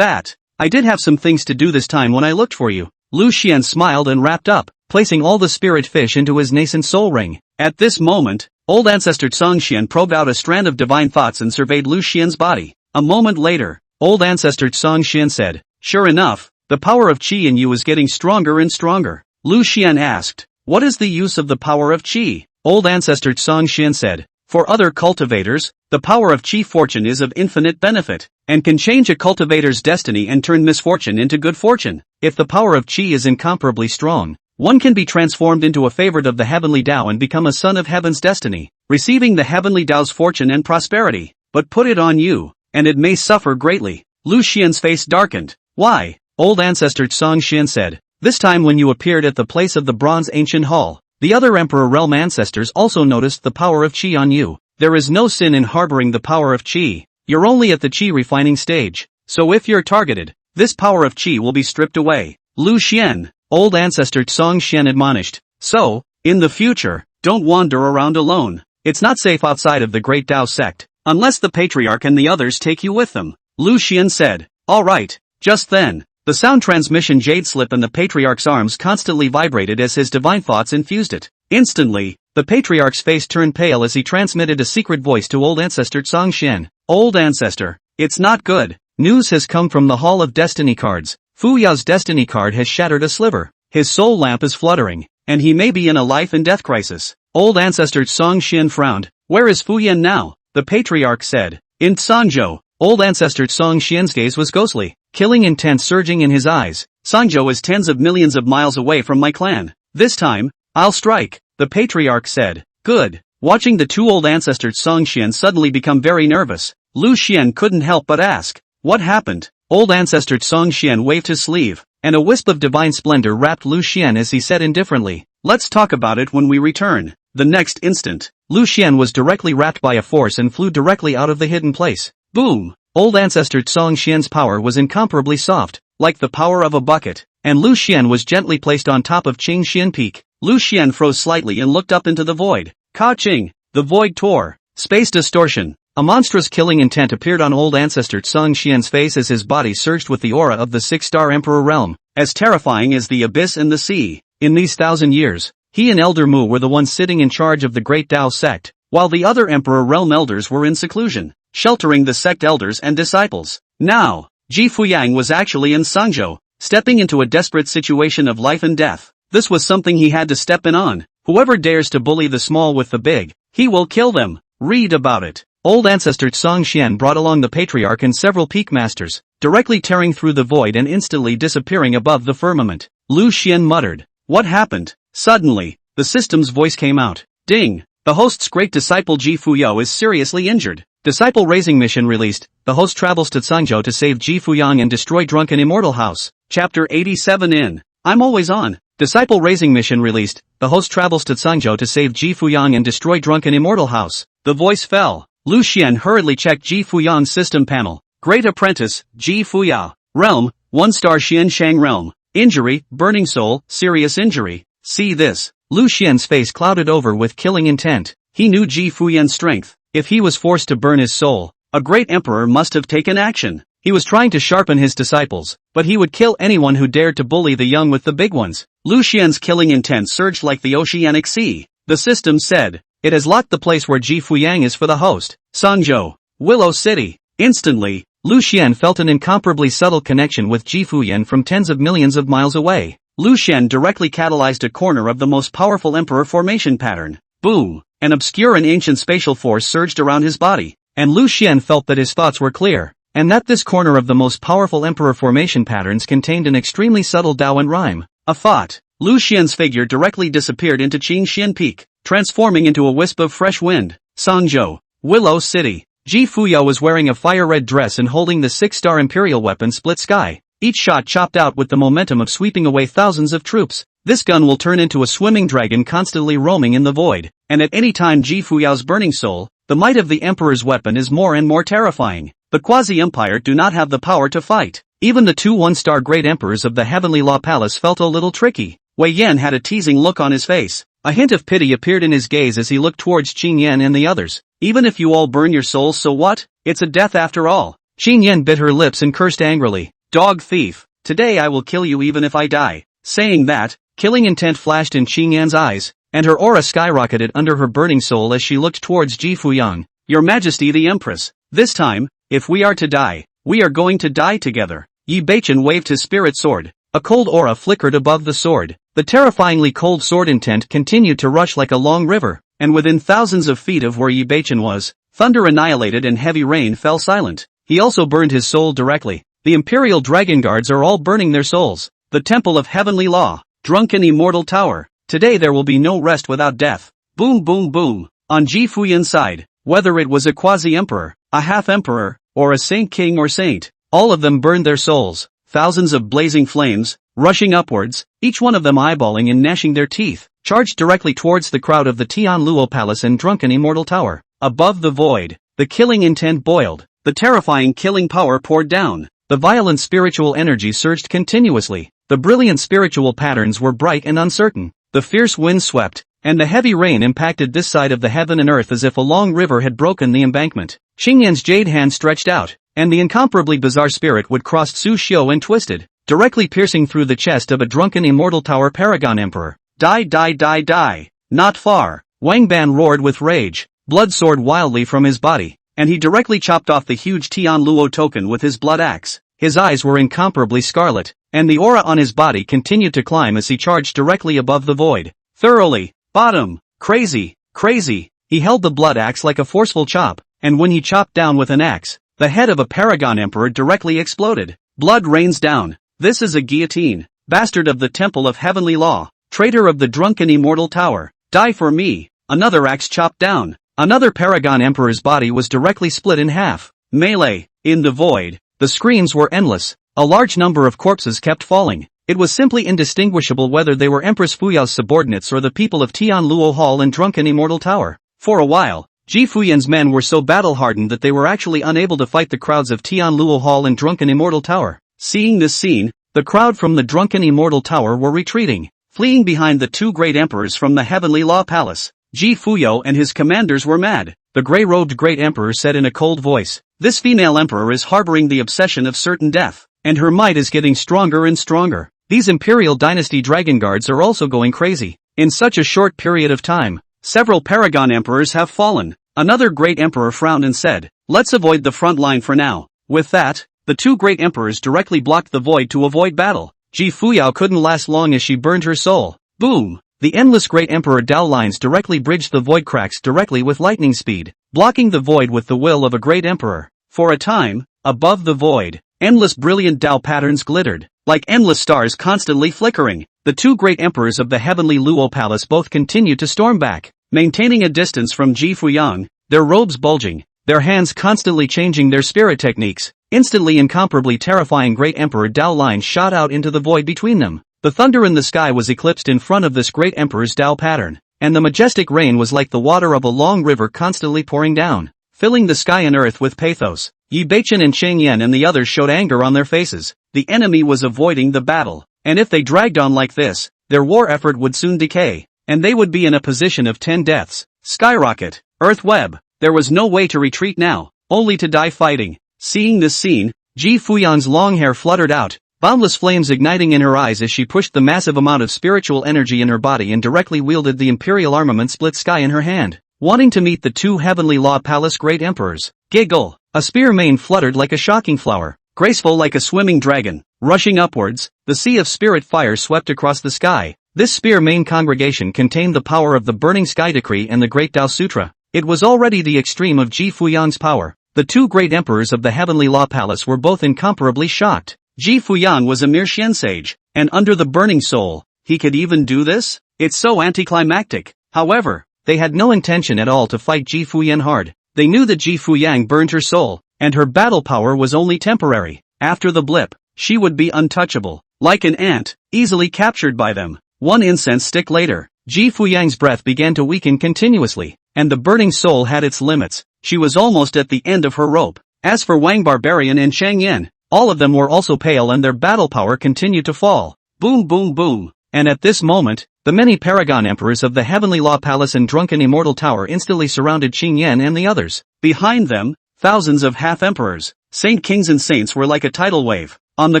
Speaker 1: I did have some things to do this time when I looked for you. Lu Xian smiled and wrapped up, placing all the spirit fish into his nascent soul ring. At this moment, old ancestor Song Xian probed out a strand of divine thoughts and surveyed Lu Xian's body. A moment later, old ancestor Song Xian said, Sure enough, the power of qi in you is getting stronger and stronger. Lu Xian asked, What is the use of the power of qi? Old ancestor Song Xian said, For other cultivators, the power of qi fortune is of infinite benefit, and can change a cultivator's destiny and turn misfortune into good fortune. If the power of qi is incomparably strong, one can be transformed into a favorite of the heavenly Tao and become a son of heaven's destiny, receiving the heavenly Tao's fortune and prosperity. But put it on you, and it may suffer greatly. Lu Xian's face darkened. Why? Old ancestor Song Xian said. This time when you appeared at the place of the bronze ancient hall, the other emperor realm ancestors also noticed the power of qi on you. There is no sin in harboring the power of qi. You're only at the qi refining stage. So if you're targeted, this power of qi will be stripped away. Lu Xian, old ancestor Song Xian admonished. So, in the future, don't wander around alone. It's not safe outside of the Great Tao sect, unless the patriarch and the others take you with them. Lu Xian said. Alright. Just then, the sound transmission jade slip in the patriarch's arms constantly vibrated as his divine thoughts infused it. Instantly, the patriarch's face turned pale as he transmitted a secret voice to old ancestor Song Xian. Old ancestor, it's not good. News has come from the Hall of Destiny cards. Fu Yao's destiny card has shattered a sliver. His soul lamp is fluttering, and he may be in a life and death crisis. Old ancestor Song Xian frowned. Where is Fu Yan now? The patriarch said. In Sanzhou. Old ancestor Song Xian's gaze was ghostly, killing intent surging in his eyes. Sanzhou is tens of millions of miles away from my clan. This time, I'll strike, the patriarch said. Good. Watching the two old ancestors Song Xian suddenly become very nervous, Lu Xian couldn't help but ask, what happened? Old ancestor Song Xian waved his sleeve, and a wisp of divine splendor wrapped Lu Xian as he said indifferently, let's talk about it when we return. The next instant, Lu Xian was directly wrapped by a force and flew directly out of the hidden place. Boom! Old ancestor Song Xian's power was incomparably soft, like the power of a bucket, and Lu Xian was gently placed on top of Qing Xian Peak. Lu Xian froze slightly and looked up into the void. Ka-ching! The void tore. Space distortion. A monstrous killing intent appeared on old ancestor Tsung Xian's face as his body surged with the aura of the six-star emperor realm,
Speaker 2: as terrifying as the abyss and the sea.
Speaker 1: In these 1,000 years, he and Elder Mu were the ones sitting in charge of the Great Tao sect,
Speaker 2: while the other emperor realm elders were in seclusion, sheltering the sect elders and disciples. Now, Ji Fuyang was actually in Sangzhou, stepping into a desperate situation of life and death. This was something he had to step in on. Whoever dares to bully the small with the big, he will kill them. Read about it.
Speaker 1: Old ancestor Tsung Xian brought along the patriarch and several peak masters, directly tearing through the void and instantly disappearing above the firmament.
Speaker 2: Lu Xian muttered. What happened? Suddenly, the system's voice came out. Ding! The host's great disciple Ji Fuyo is seriously injured.
Speaker 1: Disciple raising mission released. The host travels to Tsangzhou to save Ji Fuyang and destroy Drunken Immortal House.
Speaker 2: Chapter 87 in. I'm always on.
Speaker 1: Disciple raising mission released. The host travels to Tsangzhou to save Ji Fuyang and destroy Drunken Immortal House.
Speaker 2: The voice fell. Lu Xian hurriedly checked Ji Fuyang's system panel. Great apprentice, Ji Fuya. Realm, 1-star Xianshang realm. Injury, burning soul, serious injury. See this.
Speaker 1: Lu Xian's face clouded over with killing intent.
Speaker 2: He knew Ji Fuyan's strength.
Speaker 1: If he was forced to burn his soul,
Speaker 2: a great emperor must have taken action.
Speaker 1: He was trying to sharpen his disciples, but he would kill anyone who dared to bully the young with the big ones.
Speaker 2: Lu Xian's killing intent surged like the oceanic sea. The system said,
Speaker 1: it has locked the place where Ji Fuyang is for the host.
Speaker 2: Sangzhou, Willow City. Instantly,
Speaker 1: Lu Xian felt an incomparably subtle connection with Ji Fuyan from tens of millions of miles away.
Speaker 2: Lu Xian directly catalyzed a corner of the most powerful emperor formation pattern. Boom! An obscure and ancient spatial force surged around his body,
Speaker 1: and Lu Xian felt that his thoughts were clear, and that this corner of the most powerful emperor formation patterns contained an extremely subtle Tao and rhyme.
Speaker 2: A thought. Lu Xian's figure directly disappeared into Qingxian Peak, transforming into a wisp of fresh wind. Sangzhou, Willow City.
Speaker 1: Ji Fuya was wearing a fire-red dress and holding the 6-star Imperial weapon Split Sky. Each shot chopped out with the momentum of sweeping away thousands of troops. This gun will turn into a swimming dragon constantly roaming in the void, and at any time Ji Fuyao's burning soul, the might of the Emperor's weapon is more and more terrifying. The Quasi-Empire do not have the power to fight. Even the 2 1-star Great Emperors of the Heavenly Law Palace felt a little tricky.
Speaker 2: Wei Yan had a teasing look on his face.
Speaker 1: A hint of pity appeared in his gaze as he looked towards Qin Yan and the others.
Speaker 2: Even if you all burn your souls, so what? It's a death after all.
Speaker 1: Qin Yan bit her lips and cursed angrily.
Speaker 2: Dog thief. Today I will kill you even if I die. Saying that, killing intent flashed in Qin Yan's eyes, and her aura skyrocketed under her burning soul as she looked towards Ji Fuyang. Your Majesty the Empress, this time, if we are to die, we are going to die together. Yi Beichen waved his spirit sword. A cold aura flickered above the sword. The terrifyingly cold sword intent continued to rush like a long river, and within thousands of feet of where Yi Beichen was, thunder annihilated and heavy rain fell silent. He also burned his soul directly. The Imperial Dragon Guards are all burning their souls. The Temple of Heavenly Law, Drunken Immortal Tower. Today there will be no rest without death. Boom boom boom. On Ji Fuyan's side, whether it was a quasi-emperor, a half-emperor, or a saint king or saint, all of them burned their souls. Thousands of blazing flames, rushing upwards, each one of them eyeballing and gnashing their teeth, charged directly towards the crowd of the Tian Luo Palace and Drunken Immortal Tower. Above the void, the killing intent boiled. The terrifying killing power poured down. The violent spiritual energy surged continuously. The brilliant spiritual patterns were bright and uncertain. The fierce wind swept, and the heavy rain impacted this side of the heaven and earth as if a long river had broken the embankment. Xingyan's jade hand stretched out, and the incomparably bizarre spirit would cross Su Xiu and twisted, directly piercing through the chest of a Drunken Immortal Tower Paragon Emperor. Die die die die. Not far. Wang Ban roared with rage. Blood soared wildly from his body, and he directly chopped off the huge Tian Luo token with his blood axe. His eyes were incomparably scarlet, and the aura on his body continued to climb as he charged directly above the void. Thoroughly. Bottom. Crazy. Crazy. He held the blood axe like a forceful chop, and when he chopped down with an axe, the head of a Paragon Emperor directly exploded. Blood rains down. This is a guillotine. Bastard of the Temple of Heavenly Law. Traitor of the Drunken Immortal Tower. Die for me. Another axe chopped down. Another Paragon Emperor's body was directly split in half. Melee. In the void. The screams were endless. A large number of corpses kept falling. It was simply indistinguishable whether they were Empress Fuyao's subordinates or the people of Tian Luo Hall and Drunken Immortal Tower. For a while, Ji Fuyan's men were so battle-hardened that they were actually unable to fight the crowds of Tian Luo Hall and Drunken Immortal Tower. Seeing this scene, the crowd from the Drunken Immortal Tower were retreating, fleeing behind the 2 great emperors from the Heavenly Law Palace. Ji Fuyo and his commanders were mad. the gray-robed great emperor said in a cold voice. This female emperor is harboring the obsession of certain death, and her might is getting stronger and stronger. These Imperial Dynasty dragon guards are also going crazy. In such a short period of time, several paragon emperors have fallen. Another great emperor frowned and said, let's avoid the front line for now. With that, the two great emperors directly blocked the void to avoid battle. Ji Fuyao couldn't last long as she burned her soul. Boom! The endless great emperor Dao lines directly bridged the void cracks directly with lightning speed, blocking the void with the will of a great emperor. For a time, above the void, endless brilliant Dao patterns glittered, like endless stars constantly flickering. The two great emperors of the heavenly Luo Palace both continued to storm back, maintaining a distance from Ji Fuyang, their robes bulging, their hands constantly changing their spirit techniques. Instantly incomparably terrifying great emperor Dao line shot out into the void between them. The thunder in the sky was eclipsed in front of this great emperor's Dao pattern, and the majestic rain was like the water of a long river constantly pouring down, filling the sky and earth with pathos. Yi Beichen and Cheng Yan and the others showed anger on their faces. The enemy was avoiding the battle, and if they dragged on like this, their war effort would soon decay, and they would be in a position of 10 deaths. Skyrocket, Earth Web. There was no way to retreat now, only to die fighting. Seeing this scene, Ji Fuyang's long hair fluttered out, boundless flames igniting in her eyes as she pushed the massive amount of spiritual energy in her body and directly wielded the imperial armament split sky in her hand, wanting to meet the two heavenly law palace great emperors. Giggle! A spear mane fluttered like a shocking flower, graceful like a swimming dragon, rushing upwards. The sea of spirit fire swept across the sky. This spear mane congregation contained the power of the burning sky decree and the great Tao Sutra. It was already the extreme of Ji Fuyang's power. The two great emperors of the heavenly law palace were both incomparably shocked. Ji Fuyang was a mere Xian sage, and under the burning soul, he could even do this? It's so anticlimactic. However, they had no intention at all to fight Ji Fuyang hard. They knew that Ji Fuyang burned her soul, and her battle power was only temporary. After the blip, she would be untouchable, like an ant, easily captured by them. One incense stick later, Ji Fuyang's breath began to weaken continuously, and the burning soul had its limits. She was almost at the end of her rope. As for Wang Barbarian and Cheng Yan, all of them were also pale and their battle power continued to fall. Boom boom boom. And at this moment, the many paragon emperors of the heavenly law palace and drunken immortal tower instantly surrounded Cheng Yan and the others. Behind them, thousands of half-emperors, saint kings and saints were like a tidal wave. On the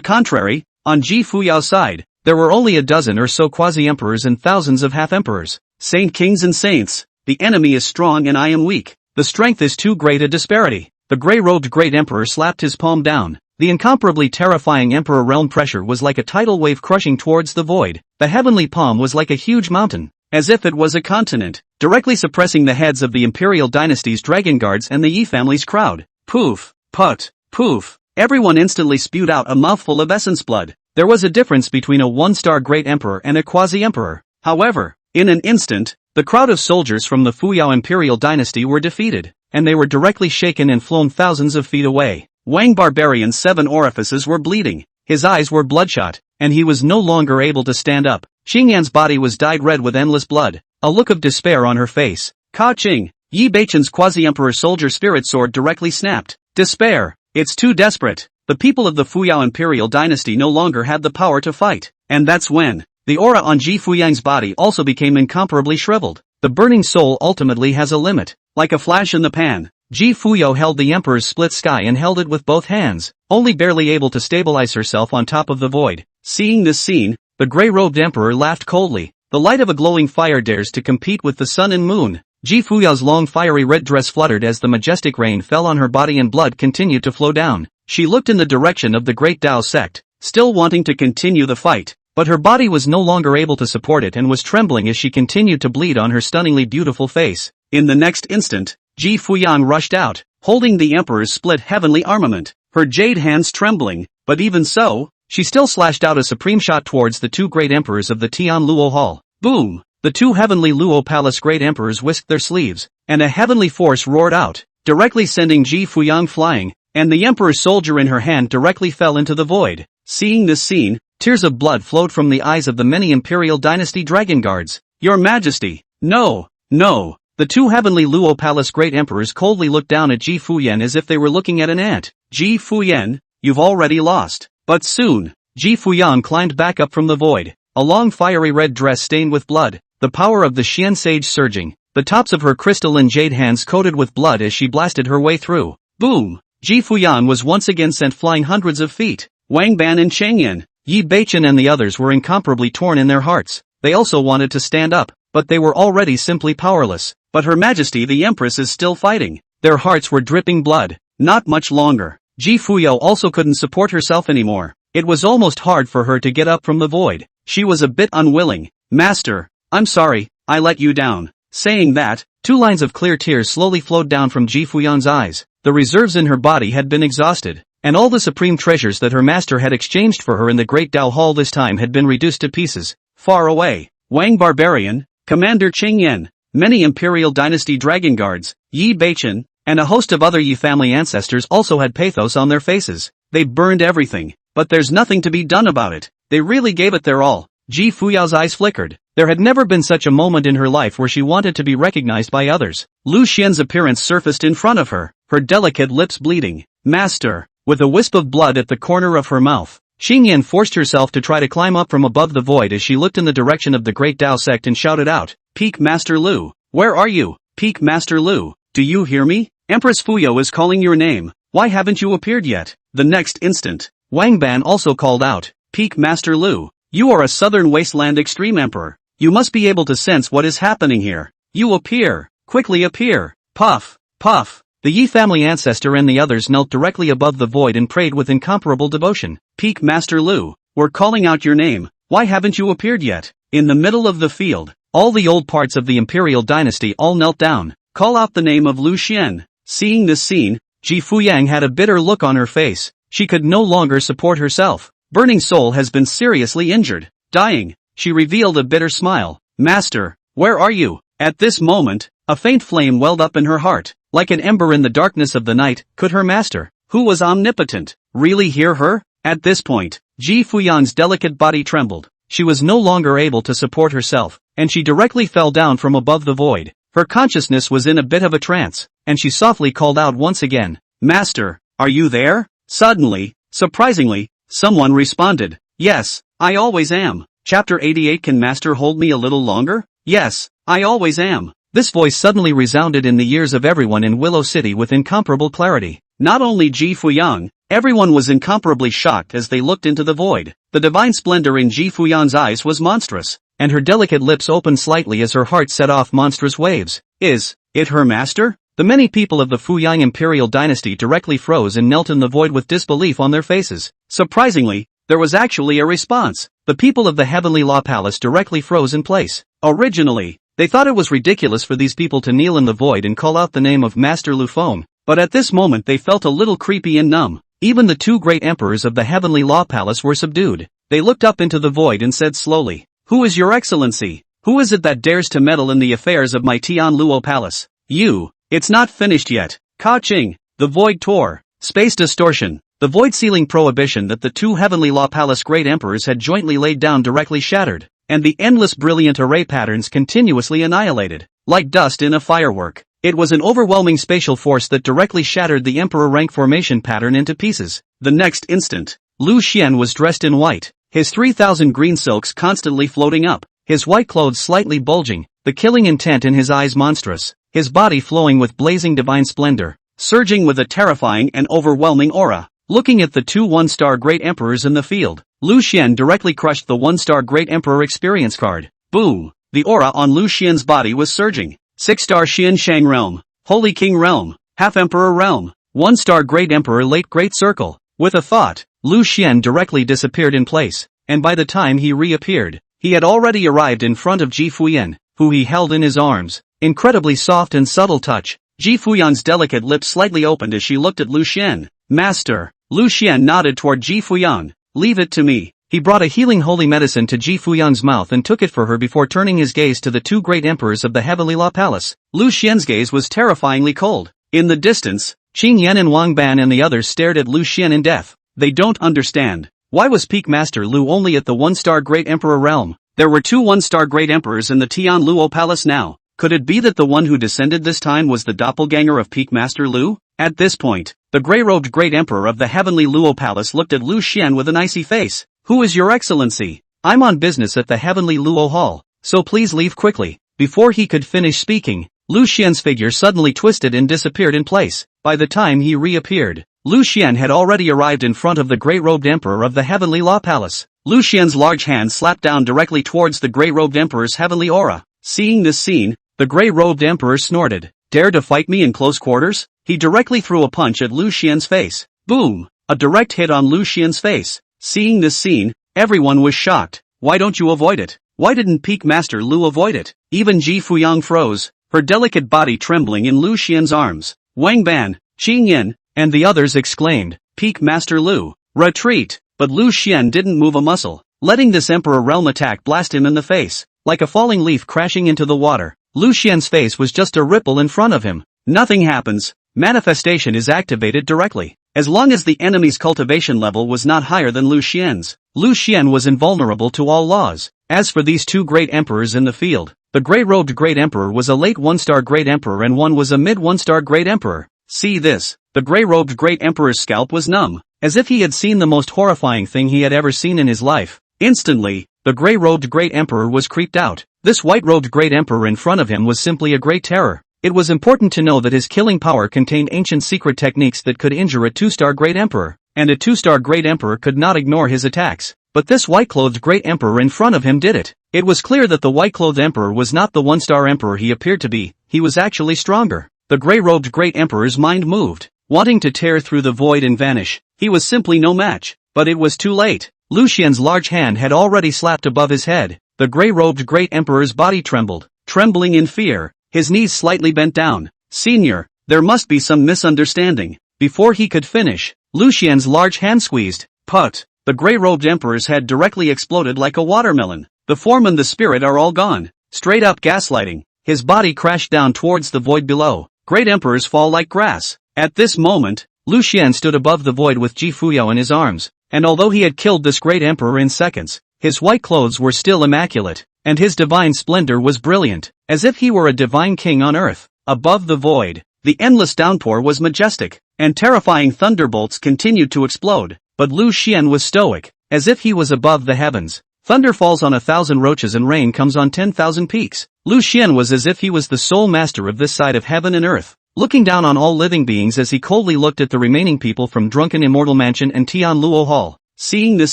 Speaker 2: contrary, on Ji Fuyao's side, there were only a dozen or so quasi-emperors and thousands of half-emperors. Saint kings and saints, the enemy is strong and I am weak. The strength is too great a disparity. The gray-robed great emperor slapped his palm down. The incomparably terrifying emperor realm pressure was like a tidal wave crushing towards the void. The heavenly palm was like a huge mountain, as if it was a continent, directly suppressing the heads of the Imperial Dynasty's dragon guards and the Yi family's crowd. Poof, put, poof. Everyone instantly spewed out a mouthful of essence blood. There was a difference between a one-star great emperor and a quasi-emperor. However, in an instant, the crowd of soldiers from the Fuyao Imperial Dynasty were defeated, and they were directly shaken and flown thousands of feet away. Wang Barbarian's 7 orifices were bleeding, his eyes were bloodshot, and he was no longer able to stand up. Cheng Yan's body was dyed red with endless blood, a look of despair on her face. Ka Ching, Yi Beichen's quasi-emperor soldier spirit sword directly snapped. Despair, it's too desperate. The people of the Fuyao Imperial Dynasty no longer had the power to fight, and that's when the aura on Ji Fuyang's body also became incomparably shriveled. The burning soul ultimately has a limit. Like a flash in the pan, Ji Fuyao held the emperor's split sky and held it with both hands, only barely able to stabilize herself on top of the void. Seeing this scene, the gray-robed emperor laughed coldly. The light of a glowing fire dares to compete with the sun and moon. Ji Fuyao's long fiery red dress fluttered as the majestic rain fell on her body and blood continued to flow down. She looked in the direction of the great Dao sect, still wanting to continue the fight, but her body was no longer able to support it and was trembling as she continued to bleed on her stunningly beautiful face. In the next instant, Ji Fuyang rushed out, holding the emperor's split heavenly armament, her jade hands trembling, but even so, she still slashed out a supreme shot towards the two great emperors of the Tian Luo Hall. Boom! The two heavenly Luo Palace great emperors whisked their sleeves, and a heavenly force roared out, directly sending Ji Fuyang flying, and the emperor's soldier in her hand directly fell into the void. Seeing this scene, tears of blood flowed from the eyes of the many Imperial Dynasty dragon guards. Your Majesty! No! No! The two heavenly Luo Palace great emperors coldly looked down at Ji Fuyan as if they were looking at an ant. Ji Fuyan, you've already lost. But soon, Ji Fuyang climbed back up from the void, a long fiery red dress stained with blood, the power of the Xian sage surging.
Speaker 1: the tops of her crystal and jade hands coated with blood as she blasted her way through. Boom! Ji Fuyan was once again sent flying hundreds of feet.
Speaker 2: Wang Ban and Changyan,
Speaker 1: Yi Beichen and the others were incomparably torn in their hearts. They also wanted to stand up, but they were already simply powerless.
Speaker 2: But Her Majesty the Empress is still fighting.
Speaker 1: Their hearts were dripping blood.
Speaker 2: Not much longer.
Speaker 1: Ji Fuyao also couldn't support herself anymore. It was almost hard for her to get up from the void.
Speaker 2: She was a bit unwilling. Master, I'm sorry, I let you down. Saying that,
Speaker 1: 2 lines of clear tears slowly flowed down from Ji Fuyan's eyes. The reserves in her body had been exhausted, and all the supreme treasures that her master had exchanged for her in the Great Dao Hall this time had been reduced to pieces.
Speaker 2: Far away, Wang Barbarian, Commander Qingyan, many Imperial Dynasty Dragon Guards, Yi Beichen, and a host of other Yi family ancestors also had pathos on their faces. They burned everything, but there's nothing to be done about it. They really gave it their all.
Speaker 1: Ji Fuyao's eyes flickered. There had never been such a moment in her life where she wanted to be recognized by others.
Speaker 2: Lu Xian's appearance surfaced in front of her, her delicate lips bleeding. Master,
Speaker 1: with a wisp of blood at the corner of her mouth, Xingyan forced herself to try to climb up from above the void as she looked in the direction of the Great Dao sect and shouted out,
Speaker 2: Peak Master Lu, where are you? Peak Master Lu, do you hear me? Empress Fuyao is calling your name, why haven't you appeared yet? The next instant,
Speaker 1: Wang Ban also called out,
Speaker 2: Peak Master Lu, you are a Southern Wasteland Extreme Emperor. You must be able to sense what is happening here. You appear, quickly appear. Puff, puff.
Speaker 1: The Yi family ancestor and the others knelt directly above the void and prayed with incomparable devotion.
Speaker 2: Peak Master Lu, we're calling out your name, why haven't you appeared yet? In the middle of the field,
Speaker 1: all the old parts of the Imperial Dynasty all knelt down.
Speaker 2: Call out the name of Lu Xian. Seeing this scene,
Speaker 1: Ji Fuyang had a bitter look on her face. She could no longer support herself.
Speaker 2: Burning Soul has been seriously injured. Dying. She revealed a bitter smile. Master, where are you? At this moment, a faint flame welled up in her heart. Like an ember in the darkness of the night, could her master, who was omnipotent, really hear her? At this point, Ji Fuyan's delicate body trembled. She was no longer able to support herself, and she directly fell down from above the void. Her consciousness was in a bit of a trance, and she softly called out once again, Master, are you there? Suddenly, surprisingly, someone responded, Yes, I always am. Chapter 88 Can Master hold me a little longer? Yes, I always am. This voice suddenly resounded in the ears of everyone in Willow City with incomparable clarity. Not only Ji Fuyang, everyone was incomparably shocked as they looked into the void. The divine splendor in Ji Fuyan's eyes was monstrous,
Speaker 1: and her delicate lips opened slightly as her heart set off monstrous waves.
Speaker 2: Is it her master?
Speaker 1: The many people of the Fuyang Imperial Dynasty directly froze and knelt in the void with disbelief on their faces.
Speaker 2: Surprisingly, there was actually a response.
Speaker 1: The people of the Heavenly Law Palace directly froze in place.
Speaker 2: Originally,
Speaker 1: they thought it was ridiculous for these people to kneel in the void and call out the name of Master Lu Feng, but at this moment they felt a little creepy and numb. Even the 2 great emperors of the Heavenly Law Palace were subdued. They looked up into the void and said slowly, Who is your excellency? Who is it that dares to meddle in the affairs of my Tianluo Palace?
Speaker 2: You, it's not finished yet. Ka Qing, the void tore.
Speaker 1: Space distortion. The void ceiling prohibition that the 2 Heavenly Law Palace great emperors had jointly laid down directly shattered, and the endless brilliant array patterns continuously annihilated. Like dust in a firework, it was an overwhelming spatial force that directly shattered the emperor rank formation pattern into pieces.
Speaker 2: The next instant,
Speaker 1: Lu Xian was dressed in white, his 3,000 green silks constantly floating up, his white clothes slightly bulging, the killing intent in his eyes monstrous, his body flowing with blazing divine splendor,
Speaker 2: surging with a terrifying and overwhelming aura.
Speaker 1: Looking at the 2 1-star great emperors in the field, Lu Xian directly crushed the 1-star great emperor experience card.
Speaker 2: Boom! The aura on Lu Xian's body was surging. 6-star Xian Shang realm, Holy King realm, Half-Emperor realm,
Speaker 1: 1-star great emperor late great circle. With a thought, Lu Xian directly disappeared in place, and by the time he reappeared, he had already arrived in front of Ji Fuyan, who he held in his arms. Incredibly soft and subtle touch.
Speaker 2: Ji Fuyan's delicate lips slightly opened as she looked at Lu Xian. Master. Lu Xian nodded toward Ji Fuyan. Leave it to me.
Speaker 1: He brought a healing holy medicine to Ji Fuyan's mouth and took it for her before turning his gaze to the 2 great emperors of the Heavenly Law Palace.
Speaker 2: Lu Xian's gaze was terrifyingly cold. In the distance,
Speaker 1: Qing Yan and Wang Ban and the others stared at Lu Xian in death.
Speaker 2: They don't understand.
Speaker 1: Why was Peak Master Lu only at the 1-star great emperor realm?
Speaker 2: There were 2 1-star great emperors in the Tianluo Palace now. Could it be that the one who descended this time was the doppelganger of Peak Master Lu? At this point, the grey-robed great emperor of the Heavenly Luo Palace looked at Lu Xian with an icy face.
Speaker 1: Who is your excellency? I'm on business at the Heavenly Luo Hall, so please leave quickly. Before he could finish speaking, Lu Xian's figure suddenly twisted and disappeared in place. By the time he reappeared, Lu Xian had already arrived in front of the Grey-Robed Emperor of the Heavenly Law Palace. Lu Xian's large hand slapped down directly towards the Grey-Robed Emperor's heavenly aura. Seeing this scene, the Grey-Robed Emperor snorted. Dare to fight me in close quarters? He directly threw a punch at Lu Xian's face. Boom! A direct hit on Lu Xian's face. Seeing this scene, everyone was shocked. Why don't you avoid it? Why didn't Peak Master Lu avoid it? Even Ji Fuyang froze, her delicate body trembling in Lu Xian's arms. Wang Ban, Qing Yin, and the others exclaimed, Peak Master Lu, retreat! But Lu Xian didn't move a muscle, letting this Emperor Realm attack blast him in the face. Like a falling leaf crashing into the water, Lu Xian's face was just a ripple in front of him. Nothing happens. Manifestation is activated directly. As long as the enemy's cultivation level was not higher than Lu Xian's, Lu Xian was invulnerable to all laws. As for these two great emperors in the field, the Grey-Robed Great Emperor was a late 1-star Great Emperor and one was a mid 1-star Great Emperor. See this, the Grey-Robed Great Emperor's scalp was numb, as if he had seen the most horrifying thing he had ever seen in his life. Instantly, the Grey-Robed Great Emperor was creeped out. This White-Robed Great Emperor in front of him was simply a great terror. It was important to know that his killing power contained ancient secret techniques that could injure a 2-star Great Emperor, and a 2-star Great Emperor could not ignore his attacks. But this white-clothed Great Emperor in front of him did it. It was clear that the white-clothed Emperor was not the 1-star Emperor he appeared to be, he was actually stronger. The Grey-Robed Great Emperor's mind moved, wanting to tear through the void and vanish. He was simply no match, but it was too late. Lu Xian's large hand had already slapped above his head. The Grey-Robed Great Emperor's body trembled, trembling in fear. His knees slightly bent down. Senior, there must be some misunderstanding. Before he could finish, Lu Xian's large hand squeezed. Put! The Grey-Robed Emperor's head directly exploded like a watermelon. The form and the spirit are all gone. Straight up gaslighting. His body crashed down towards the void below. Great Emperors fall like grass. At this moment, Lu Xian stood above the void with Ji Fuyao in his arms, and although he had killed this Great Emperor in seconds, his white clothes were still immaculate, and his divine splendor was brilliant, as if he were a divine king on earth. Above the void, the endless downpour was majestic, and terrifying thunderbolts continued to explode, but Lu Xian was stoic, as if he was above the heavens. Thunder falls on 1,000 roaches and rain comes on 10,000 peaks. Lu Xian was as if he was the sole master of this side of heaven and earth, looking down on all living beings as he coldly looked at the remaining people from Drunken Immortal Mansion and Tian Luo Hall. Seeing this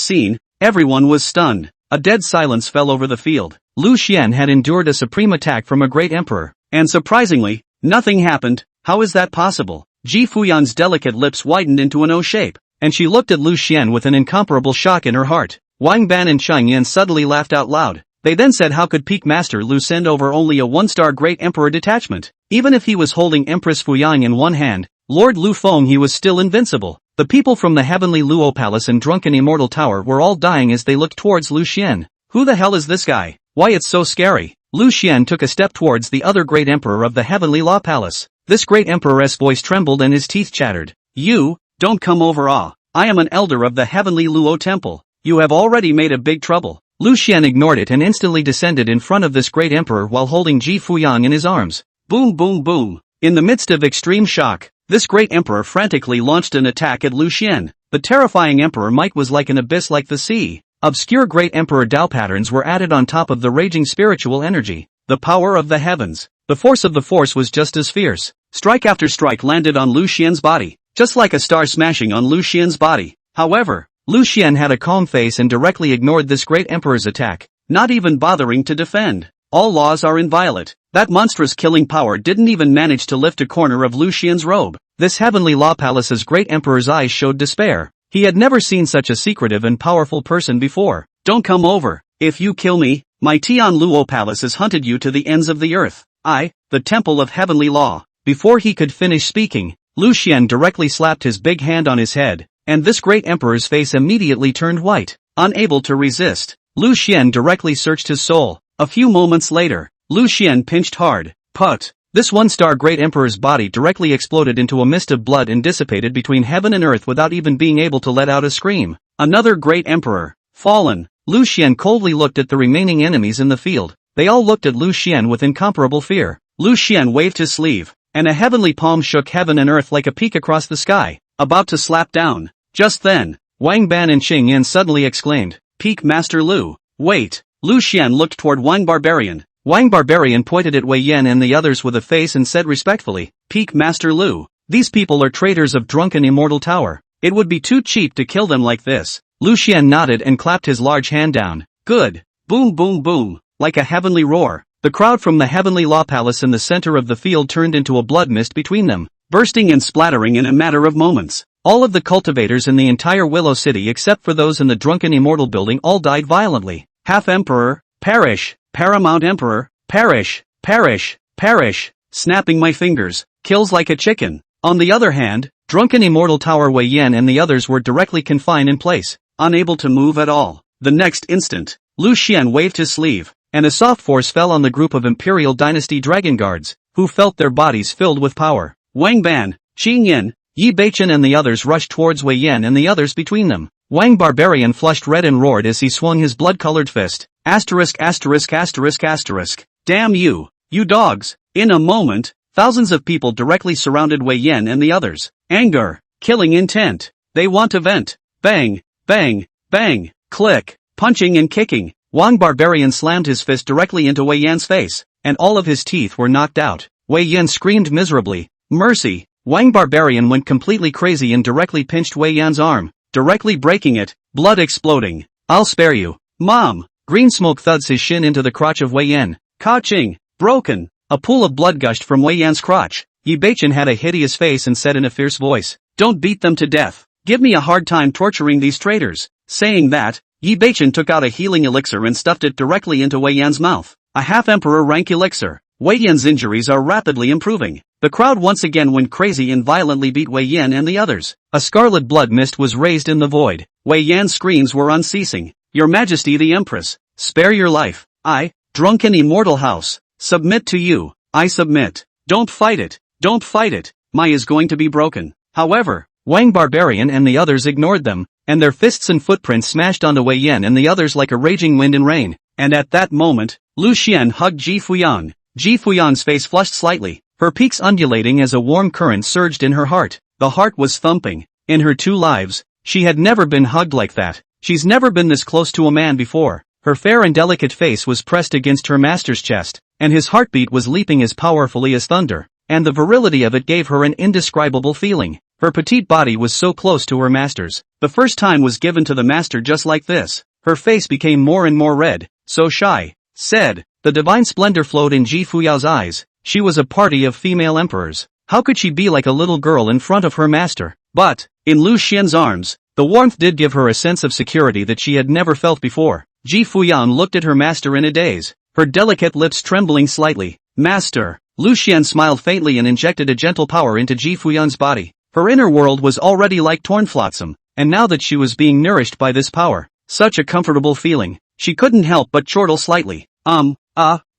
Speaker 1: scene, everyone was stunned. A dead silence fell over the field. Lu Xian had endured a supreme attack from a great emperor, and surprisingly, nothing happened. How is that possible? Ji Fuyang's delicate lips widened into an O shape, and she looked at Lu Xian with an incomparable shock in her heart. Wang Ban and Chang Yan suddenly laughed out loud. They then said, how could Peak Master Lu send over only a 1-star Great Emperor detachment? Even if he was holding Empress Fuyang in one hand, Lord Lu Feng, he was still invincible. The people from the Heavenly Luo Palace and Drunken Immortal Tower were all dying as they looked towards Lu Xian. Who the hell is this guy? Why, it's so scary. Lu Xian took a step towards the other Great Emperor of the Heavenly Law Palace. This Great Emperor's voice trembled and his teeth chattered. You, don't come over. I am an elder of the Heavenly Luo Temple. You have already made a big trouble. Lu Xian ignored it and instantly descended in front of this Great Emperor while holding Ji Fuyang in his arms. Boom boom boom. In the midst of extreme shock, this Great Emperor frantically launched an attack at Lu Xian. The terrifying Emperor might was like an abyss like the sea. Obscure Great Emperor Dao patterns were added on top of the raging spiritual energy. The power of the heavens. The force of the force was just as fierce. Strike after strike landed on Lu Xian's body, just like a star smashing on Lu Xian's body. However, Lu Xian had a calm face and directly ignored this Great Emperor's attack, not even bothering to defend. All laws are inviolate. That monstrous killing power didn't even manage to lift a corner of Lu Xian's robe. This Heavenly Law Palace's Great Emperor's eyes showed despair. He had never seen such a secretive and powerful person before. Don't come over. If you kill me, my Tian Luo Palace has hunted you to the ends of the earth. The Temple of Heavenly Law. Before he could finish speaking, Lu Xian directly slapped his big hand on his head, and this Great Emperor's face immediately turned white. Unable to resist, Lu Xian directly searched his soul. A few moments later, Lu Xian pinched hard. Put! This 1-star Great Emperor's body directly exploded into a mist of blood and dissipated between heaven and earth without even being able to let out a scream. Another Great Emperor. Fallen. Lu Xian coldly looked at the remaining enemies in the field. They all looked at Lu Xian with incomparable fear. Lu Xian waved his sleeve, and a heavenly palm shook heaven and earth like a peak across the sky, about to slap down. Just then, Wang Ban and Qing Yan suddenly exclaimed, Peak Master Lu, wait! Lu Xian looked toward Wang Barbarian. Wang Barbarian pointed at Wei Yan and the others with a face and said respectfully, "Peak Master Lu, these people are traitors of drunken immortal tower. It would be too cheap to kill them like this." Lu Xian nodded and clapped his large hand down. "Good." Boom boom boom, like a heavenly roar. The crowd from the heavenly law palace in the center of the field turned into a blood mist between them, bursting and splattering in a matter of moments. All of the cultivators in the entire Willow City except for those in the drunken immortal building all died violently. Half-Emperor, perish, Paramount Emperor, perish, perish, perish, snapping my fingers, kills like a chicken. On the other hand, drunken immortal tower Wei Yan and the others were directly confined in place, unable to move at all. The next instant, Lu Xian waved his sleeve, and a soft force fell on the group of Imperial Dynasty Dragon Guards, who felt their bodies filled with power. Wang Ban, Qing Yin, Yi Beichen and the others rushed towards Wei Yan and the others between them. Wang Barbarian flushed red and roared as he swung his blood-colored fist. Asterisk asterisk asterisk asterisk. Damn you, you dogs! In a moment, thousands of people directly surrounded Wei Yan and the others. Anger, killing intent. They want to vent. Bang, bang, bang, click, punching and kicking. Wang Barbarian slammed his fist directly into Wei Yan's face, and all of his teeth were knocked out. Wei Yan screamed miserably. Mercy! Wang Barbarian went completely crazy and directly pinched Wei Yan's arm, directly breaking it, blood exploding. I'll spare you. Mom! Green smoke thuds his shin into the crotch of Wei Yan. Ka-ching! Broken! A pool of blood gushed from Wei Yan's crotch. Yi Beichen had a hideous face and said in a fierce voice, "Don't beat them to death. Give me a hard time torturing these traitors." Saying that, Yi Beichen took out a healing elixir and stuffed it directly into Wei Yan's mouth. A half-emperor rank elixir. Wei Yan's injuries are rapidly improving. The crowd once again went crazy and violently beat Wei Yan and the others. A scarlet blood mist was raised in the void. Wei Yan's screams were unceasing. "Your Majesty the Empress, spare your life. I, drunken immortal house, submit to you. I submit. Don't fight it. Don't fight it. My is going to be broken." However, Wang Barbarian and the others ignored them, and their fists and footprints smashed onto Wei Yan and the others like a raging wind and rain. And at that moment, Lu Xian hugged Ji Fuyang. Ji Fuyang's face flushed slightly, her peaks undulating as a warm current surged in her heart. The heart was thumping. In her 2 lives, she had never been hugged like that. She's never been this close to a man before. Her fair and delicate face was pressed against her master's chest, and his heartbeat was leaping as powerfully as thunder, and the virility of it gave her an indescribable feeling. Her petite body was so close to her master's. The first time was given to the master just like this. Her face became more and more red. "So shy," said. The divine splendor flowed in Ji Fuyao's eyes. She was a party of female emperors. How could she be like a little girl in front of her master? But, in Lu Xian's arms, the warmth did give her a sense of security that she had never felt before. Ji Fuyang looked at her master in a daze, her delicate lips trembling slightly. "Master." Lu Xian smiled faintly and injected a gentle power into Ji Fuyang's body. Her inner world was already like torn flotsam, and now that she was being nourished by this power, such a comfortable feeling, she couldn't help but chortle slightly.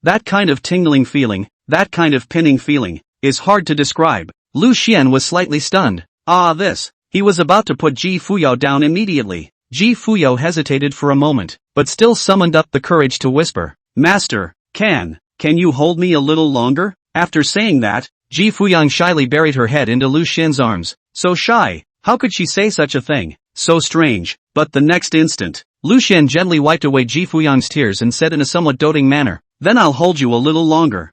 Speaker 1: That kind of tingling feeling, that kind of pinning feeling, is hard to describe. Lu Xian was slightly stunned. This. He was about to put Ji Fuyao down immediately. Ji Fuyao hesitated for a moment, but still summoned up the courage to whisper, "Master, can you hold me a little longer?" After saying that, Ji Fuyang shyly buried her head into Lu Xian's arms. So shy, how could she say such a thing? So strange. But the next instant, Lu Xian gently wiped away Ji Fuyang's tears and said in a somewhat doting manner, "Then I'll hold you a little longer."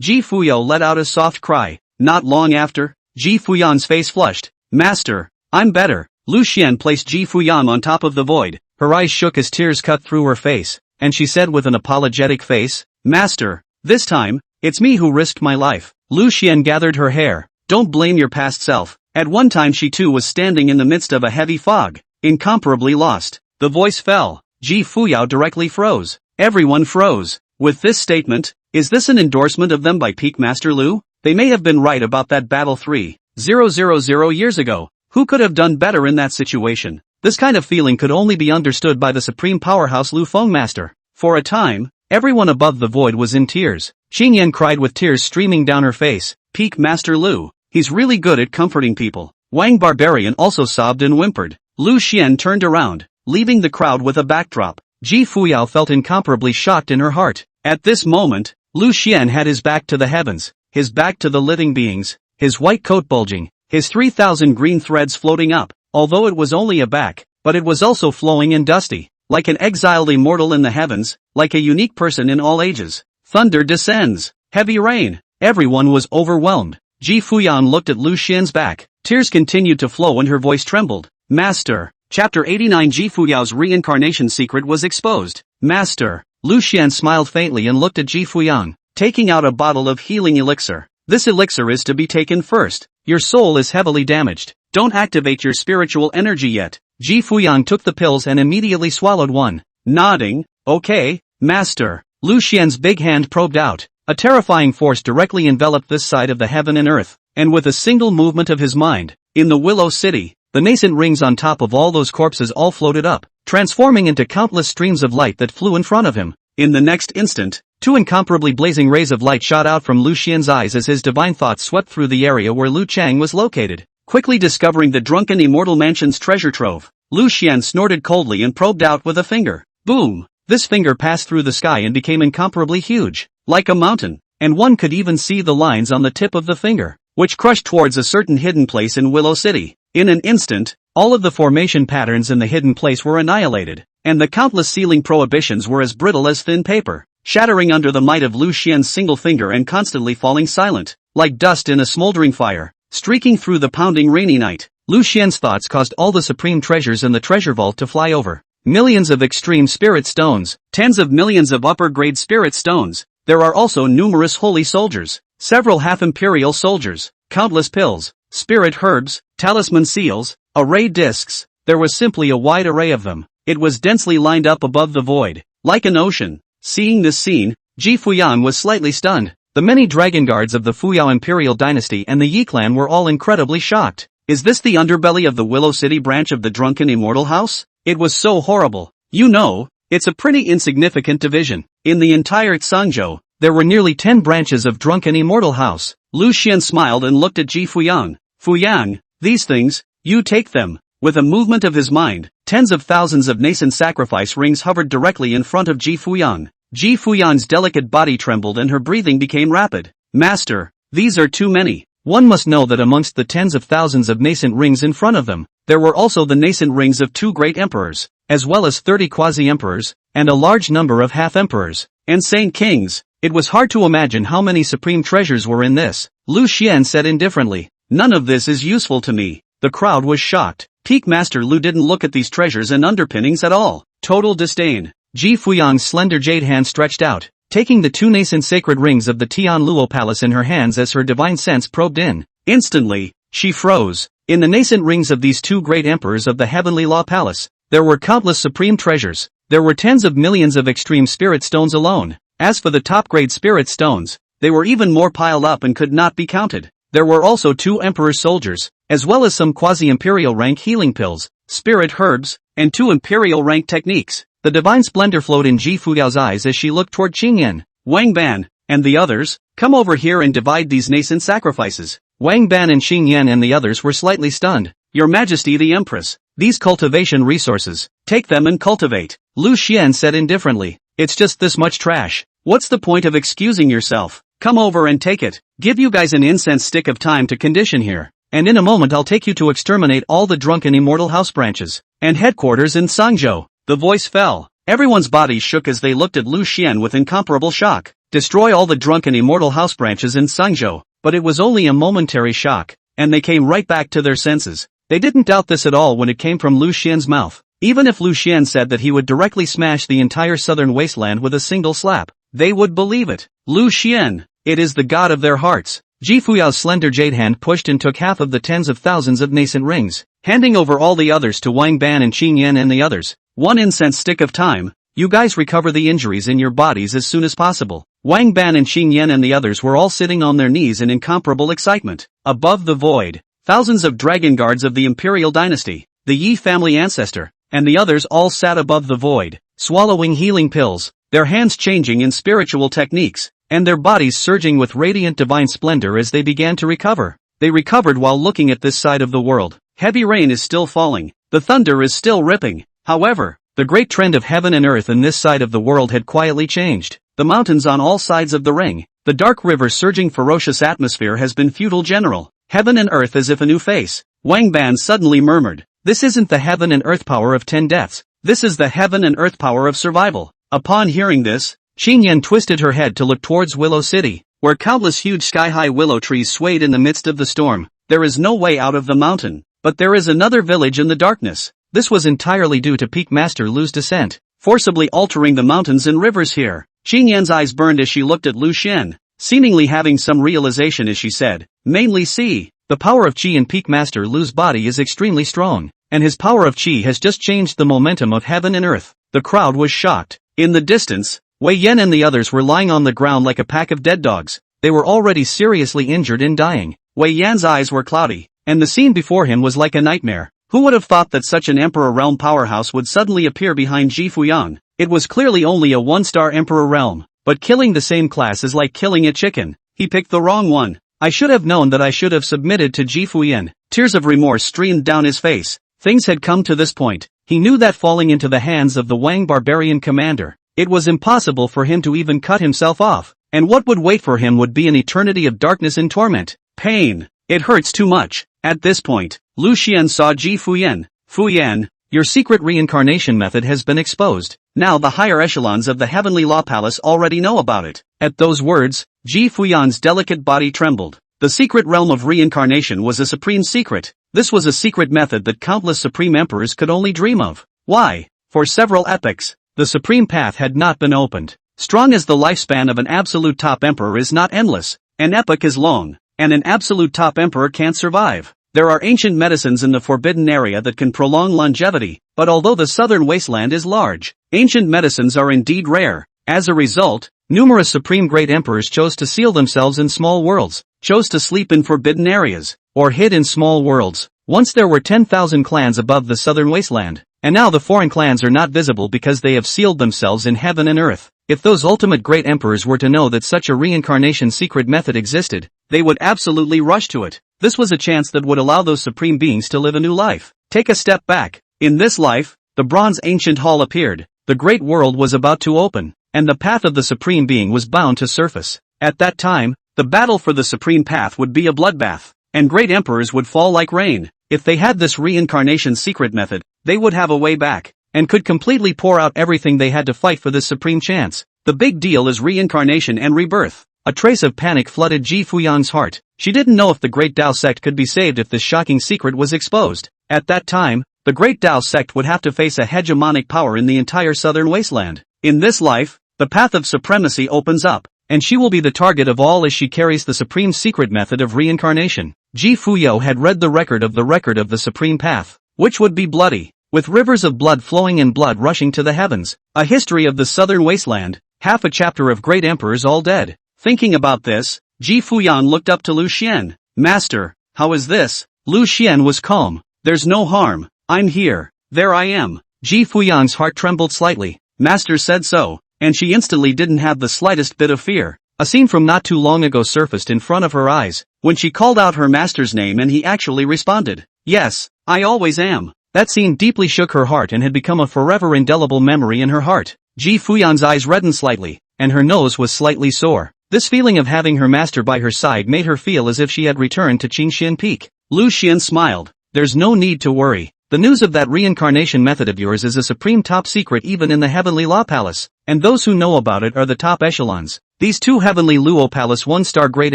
Speaker 1: Ji Fuyao let out a soft cry. Not long after, Ji Fuyang's face flushed. "Master, I'm better." Lu Xian placed Ji Fuyang on top of the void. Her eyes shook as tears cut through her face, and she said with an apologetic face, "Master, this time, it's me who risked my life." Lu Xian gathered her hair. "Don't blame your past self. At one time she too was standing in the midst of a heavy fog, incomparably lost." The voice fell. Ji Fuyao directly froze. Everyone froze. With this statement, is this an endorsement of them by Peak Master Lu? They may have been right about that battle 3,000 years ago. Who could have done better in that situation? This kind of feeling could only be understood by the supreme powerhouse Lu Feng Master. For a time, everyone above the void was in tears. Qing Yan cried with tears streaming down her face. "Peak Master Lu, he's really good at comforting people." Wang Barbarian also sobbed and whimpered. Lu Xian turned around, leaving the crowd with a backdrop. Ji Fuyao felt incomparably shocked in her heart. At this moment, Lu Xian had his back to the heavens, his back to the living beings, his white coat bulging, his 3,000 green threads floating up, although it was only a back, but it was also flowing and dusty, like an exiled immortal in the heavens, like a unique person in all ages.
Speaker 2: Thunder descends. Heavy rain. Everyone was overwhelmed. Ji Fuyan looked at Lu Xian's back. Tears continued to flow and her voice trembled. Master. Chapter 89 Ji Fuyao's reincarnation secret was exposed. Master. Lu Xian smiled faintly and looked at Ji Fuyan, taking out a bottle of healing elixir. This elixir is to be taken first. Your soul is heavily damaged. Don't activate your spiritual energy yet. Ji Fuyan took the pills and immediately swallowed one. Nodding, okay, master. Lu Xian's big hand probed out. A terrifying force directly enveloped this side of the heaven and earth, and with a single movement of his mind, in the Willow City, the nascent rings on top of all those corpses all floated up, transforming into countless streams of light that flew in front of him. In the next instant, two incomparably blazing rays of light shot out from Lu Xian's eyes as his divine thoughts swept through the area where Lu Chang was located. Quickly discovering the drunken immortal mansion's treasure trove, Lu Xian snorted coldly and probed out with a finger. Boom! This finger passed through the sky and became incomparably huge, like a mountain, and one could even see the lines on the tip of the finger, which crushed towards a certain hidden place in Willow City. In an instant, all of the formation patterns in the hidden place were annihilated, and the countless ceiling prohibitions were as brittle as thin paper, shattering under the might of Lu Xian's single finger and constantly falling silent, like dust in a smoldering fire, streaking through the pounding rainy night. Lu Xian's thoughts caused all the supreme treasures in the treasure vault to fly over. Millions of extreme spirit stones, tens of millions of upper-grade spirit stones. There are also numerous holy soldiers, several half-imperial soldiers, countless pills, spirit herbs, talisman seals, array discs. There was simply a wide array of them. It was densely lined up above the void, like an ocean. Seeing this scene, Ji Fuyan was slightly stunned. The many dragon guards of the Fuyao Imperial dynasty and the Yi clan were all incredibly shocked. Is this the underbelly of the Willow City branch of the drunken immortal house? It was so horrible. You know, it's a pretty insignificant division. In the entire Tsangzhou, there were nearly 10 branches of drunken immortal house. Lu Xian smiled and looked at Ji Fuyang. Fuyang, these things, you take them. With a movement of his mind, tens of thousands of nascent sacrifice rings hovered directly in front of Ji Fuyang. Ji Fuyang's delicate body trembled and her breathing became rapid. Master, these are too many. One must know that amongst the tens of thousands of nascent rings in front of them, there were also the nascent rings of 2 great emperors, as well as 30 quasi-emperors, and a large number of half-emperors, and saint kings. It was hard to imagine how many supreme treasures were in this. Lu Xian said indifferently, none of this is useful to me. The crowd was shocked. Peak Master Lu didn't look at these treasures and underpinnings at all. Total disdain. Ji Fuyang's slender jade hand stretched out, taking the 2 nascent sacred rings of the Tian Luo Palace in her hands as her divine sense probed in. Instantly, she froze. In the nascent rings of these 2 great emperors of the Heavenly Law Palace, there were countless supreme treasures. There were tens of millions of extreme spirit stones alone. As for the top-grade spirit stones, they were even more piled up and could not be counted. There were also 2 emperor soldiers, as well as some quasi-imperial rank healing pills, spirit herbs, and 2 imperial rank techniques. The divine splendor flowed in Ji Fuyao's eyes as she looked toward Qingyan. Wang Ban, and the others, come over here and divide these nascent sacrifices. Wang Ban and Qingyan and the others were slightly stunned. Your Majesty the Empress, these cultivation resources, take them and cultivate. Lu Xian said indifferently, it's just this much trash. What's the point of excusing yourself? Come over and take it. Give you guys an incense stick of time to condition here. And in a moment I'll take you to exterminate all the drunken immortal house branches and headquarters in Tsangzhou. The voice fell. Everyone's bodies shook as they looked at Lu Xian with incomparable shock. Destroy all the drunken immortal house branches in Tsangzhou. But it was only a momentary shock, and they came right back to their senses. They didn't doubt this at all when it came from Lu Xian's mouth. Even if Lu Xian said that he would directly smash the entire southern wasteland with a single slap, they would believe it. Lu Xian, it is the god of their hearts. Ji Fuyao's slender jade hand pushed and took half of the tens of thousands of nascent rings, handing over all the others to Wang Ban and Qingyan and the others. 1 incense stick of time. You guys recover the injuries in your bodies as soon as possible. Wang Ban and Qingyan and the others were all sitting on their knees in incomparable excitement. Above the void, thousands of dragon guards of the Imperial dynasty, the Yi family ancestor, and the others all sat above the void, swallowing healing pills, their hands changing in spiritual techniques, and their bodies surging with radiant divine splendor as they began to recover. They recovered while looking at this side of the world. Heavy rain is still falling. The thunder is still ripping. However, the great trend of heaven and earth in this side of the world had quietly changed. The mountains on all sides of the ring, the dark river surging ferocious atmosphere has been feudal general. Heaven and earth as if a new face. Wang Ban suddenly murmured, this isn't the heaven and earth power of 10 deaths. This is the heaven and earth power of survival. Upon hearing this,
Speaker 1: Qin Yan twisted her head to look towards Willow City,
Speaker 2: where countless huge sky-high willow trees swayed in the midst of the storm. There is no way out of the mountain, but there is another village in the darkness.
Speaker 1: This was entirely due to Peak Master Lu's descent,
Speaker 2: forcibly altering the mountains and rivers here. Qin Yan's eyes burned as she looked at Lu Xian, seemingly having some realization as she said, mainly see.
Speaker 1: The power of Qi in Peak Master Lu's body is extremely strong, and his power of Qi has just changed the momentum of heaven and earth.
Speaker 2: The crowd was shocked. In the distance, Wei Yan and the others were lying on the ground like a pack of dead dogs.
Speaker 1: They were already seriously injured and dying.
Speaker 2: Wei Yan's eyes were cloudy, and the scene before him was like a nightmare. Who would have thought that such an Emperor Realm powerhouse would suddenly appear behind Ji Fuyang? It was clearly only a one-star Emperor Realm, but killing the same class is like killing a chicken. He picked the wrong one.
Speaker 1: I should have known that I should have submitted to Ji Fuyan.
Speaker 2: Tears of remorse streamed down his face. Things had come to this point.
Speaker 1: He knew that falling into the hands of the Wang barbarian commander, it was impossible for him to even cut himself off, and what would wait for him would be an eternity of darkness and torment.
Speaker 2: Pain. It hurts too much. At this point, Lu Xian saw Ji Fuyan. Fuyan,
Speaker 1: your secret reincarnation method has been exposed.
Speaker 2: Now the higher echelons of the Heavenly Law Palace already know about it.
Speaker 1: At those words,
Speaker 2: Ji Fuyan's delicate body trembled. The secret realm of reincarnation was a supreme secret. This was a secret method that countless supreme emperors could only dream of. Why? For several epochs,
Speaker 1: the supreme path had not been opened.
Speaker 2: Strong as the lifespan of an absolute top emperor is not endless, an epoch is long, and an absolute top emperor can't survive. There are ancient medicines in the forbidden area that can prolong longevity, but although the southern wasteland is large, ancient medicines are indeed rare. As a result,
Speaker 1: numerous supreme great emperors chose to seal themselves in small worlds,
Speaker 2: chose to sleep in forbidden areas,
Speaker 1: or hid in small worlds. Once there were 10,000 clans above the southern wasteland, and now the foreign clans are not visible because they have sealed themselves in heaven and earth. If those ultimate great emperors were to know that such a reincarnation secret method existed, they would absolutely rush to it. This was a chance that would allow those supreme beings to live a new life. Take a step back. In this life, the bronze ancient hall appeared, the great world was about to open, and the path of the supreme being was bound to surface. At that time, the battle for the supreme path would be a bloodbath, and great emperors would fall like rain. If they had this reincarnation secret method, they would have a way back, and could completely pour out everything they had to fight for this supreme chance. The big deal is reincarnation and rebirth. A trace of panic flooded Ji Fuyang's heart. She didn't know if the Great Tao sect could be saved if this shocking secret was exposed. At that time, the Great Tao sect would have to face a hegemonic power in the entire southern wasteland. In this life, the path of supremacy opens up, and she will be the target of all as she carries the supreme secret method of reincarnation. Ji Fuyo had read the record of the supreme path, which would be bloody, with rivers of blood flowing and blood rushing to the heavens. A history of the southern wasteland, half a chapter of great emperors all dead. Thinking about this, Ji Fuyang looked up to Lu Xian. Master, how is this? Lu Xian was calm.
Speaker 2: There's no harm. I'm here. There I am.
Speaker 1: Ji Fuyang's heart trembled slightly.
Speaker 2: Master said so, and she instantly didn't have the slightest bit of fear.
Speaker 1: A scene from not too long ago surfaced in front of her eyes,
Speaker 2: when she called out her master's name and he actually responded. Yes, I always am.
Speaker 1: That scene deeply shook her heart and had become a forever indelible memory in her heart. Ji Fuyang's eyes reddened slightly, and her nose was slightly sore. This feeling of having her master by her side made her feel as if she had returned to Qingxian Peak.
Speaker 2: Lu Xian smiled.
Speaker 1: There's no need to worry. The news of that reincarnation method of yours is a supreme top secret even in the Heavenly Law Palace, and those who know about it are the top echelons. These two Heavenly Luo Palace one-star great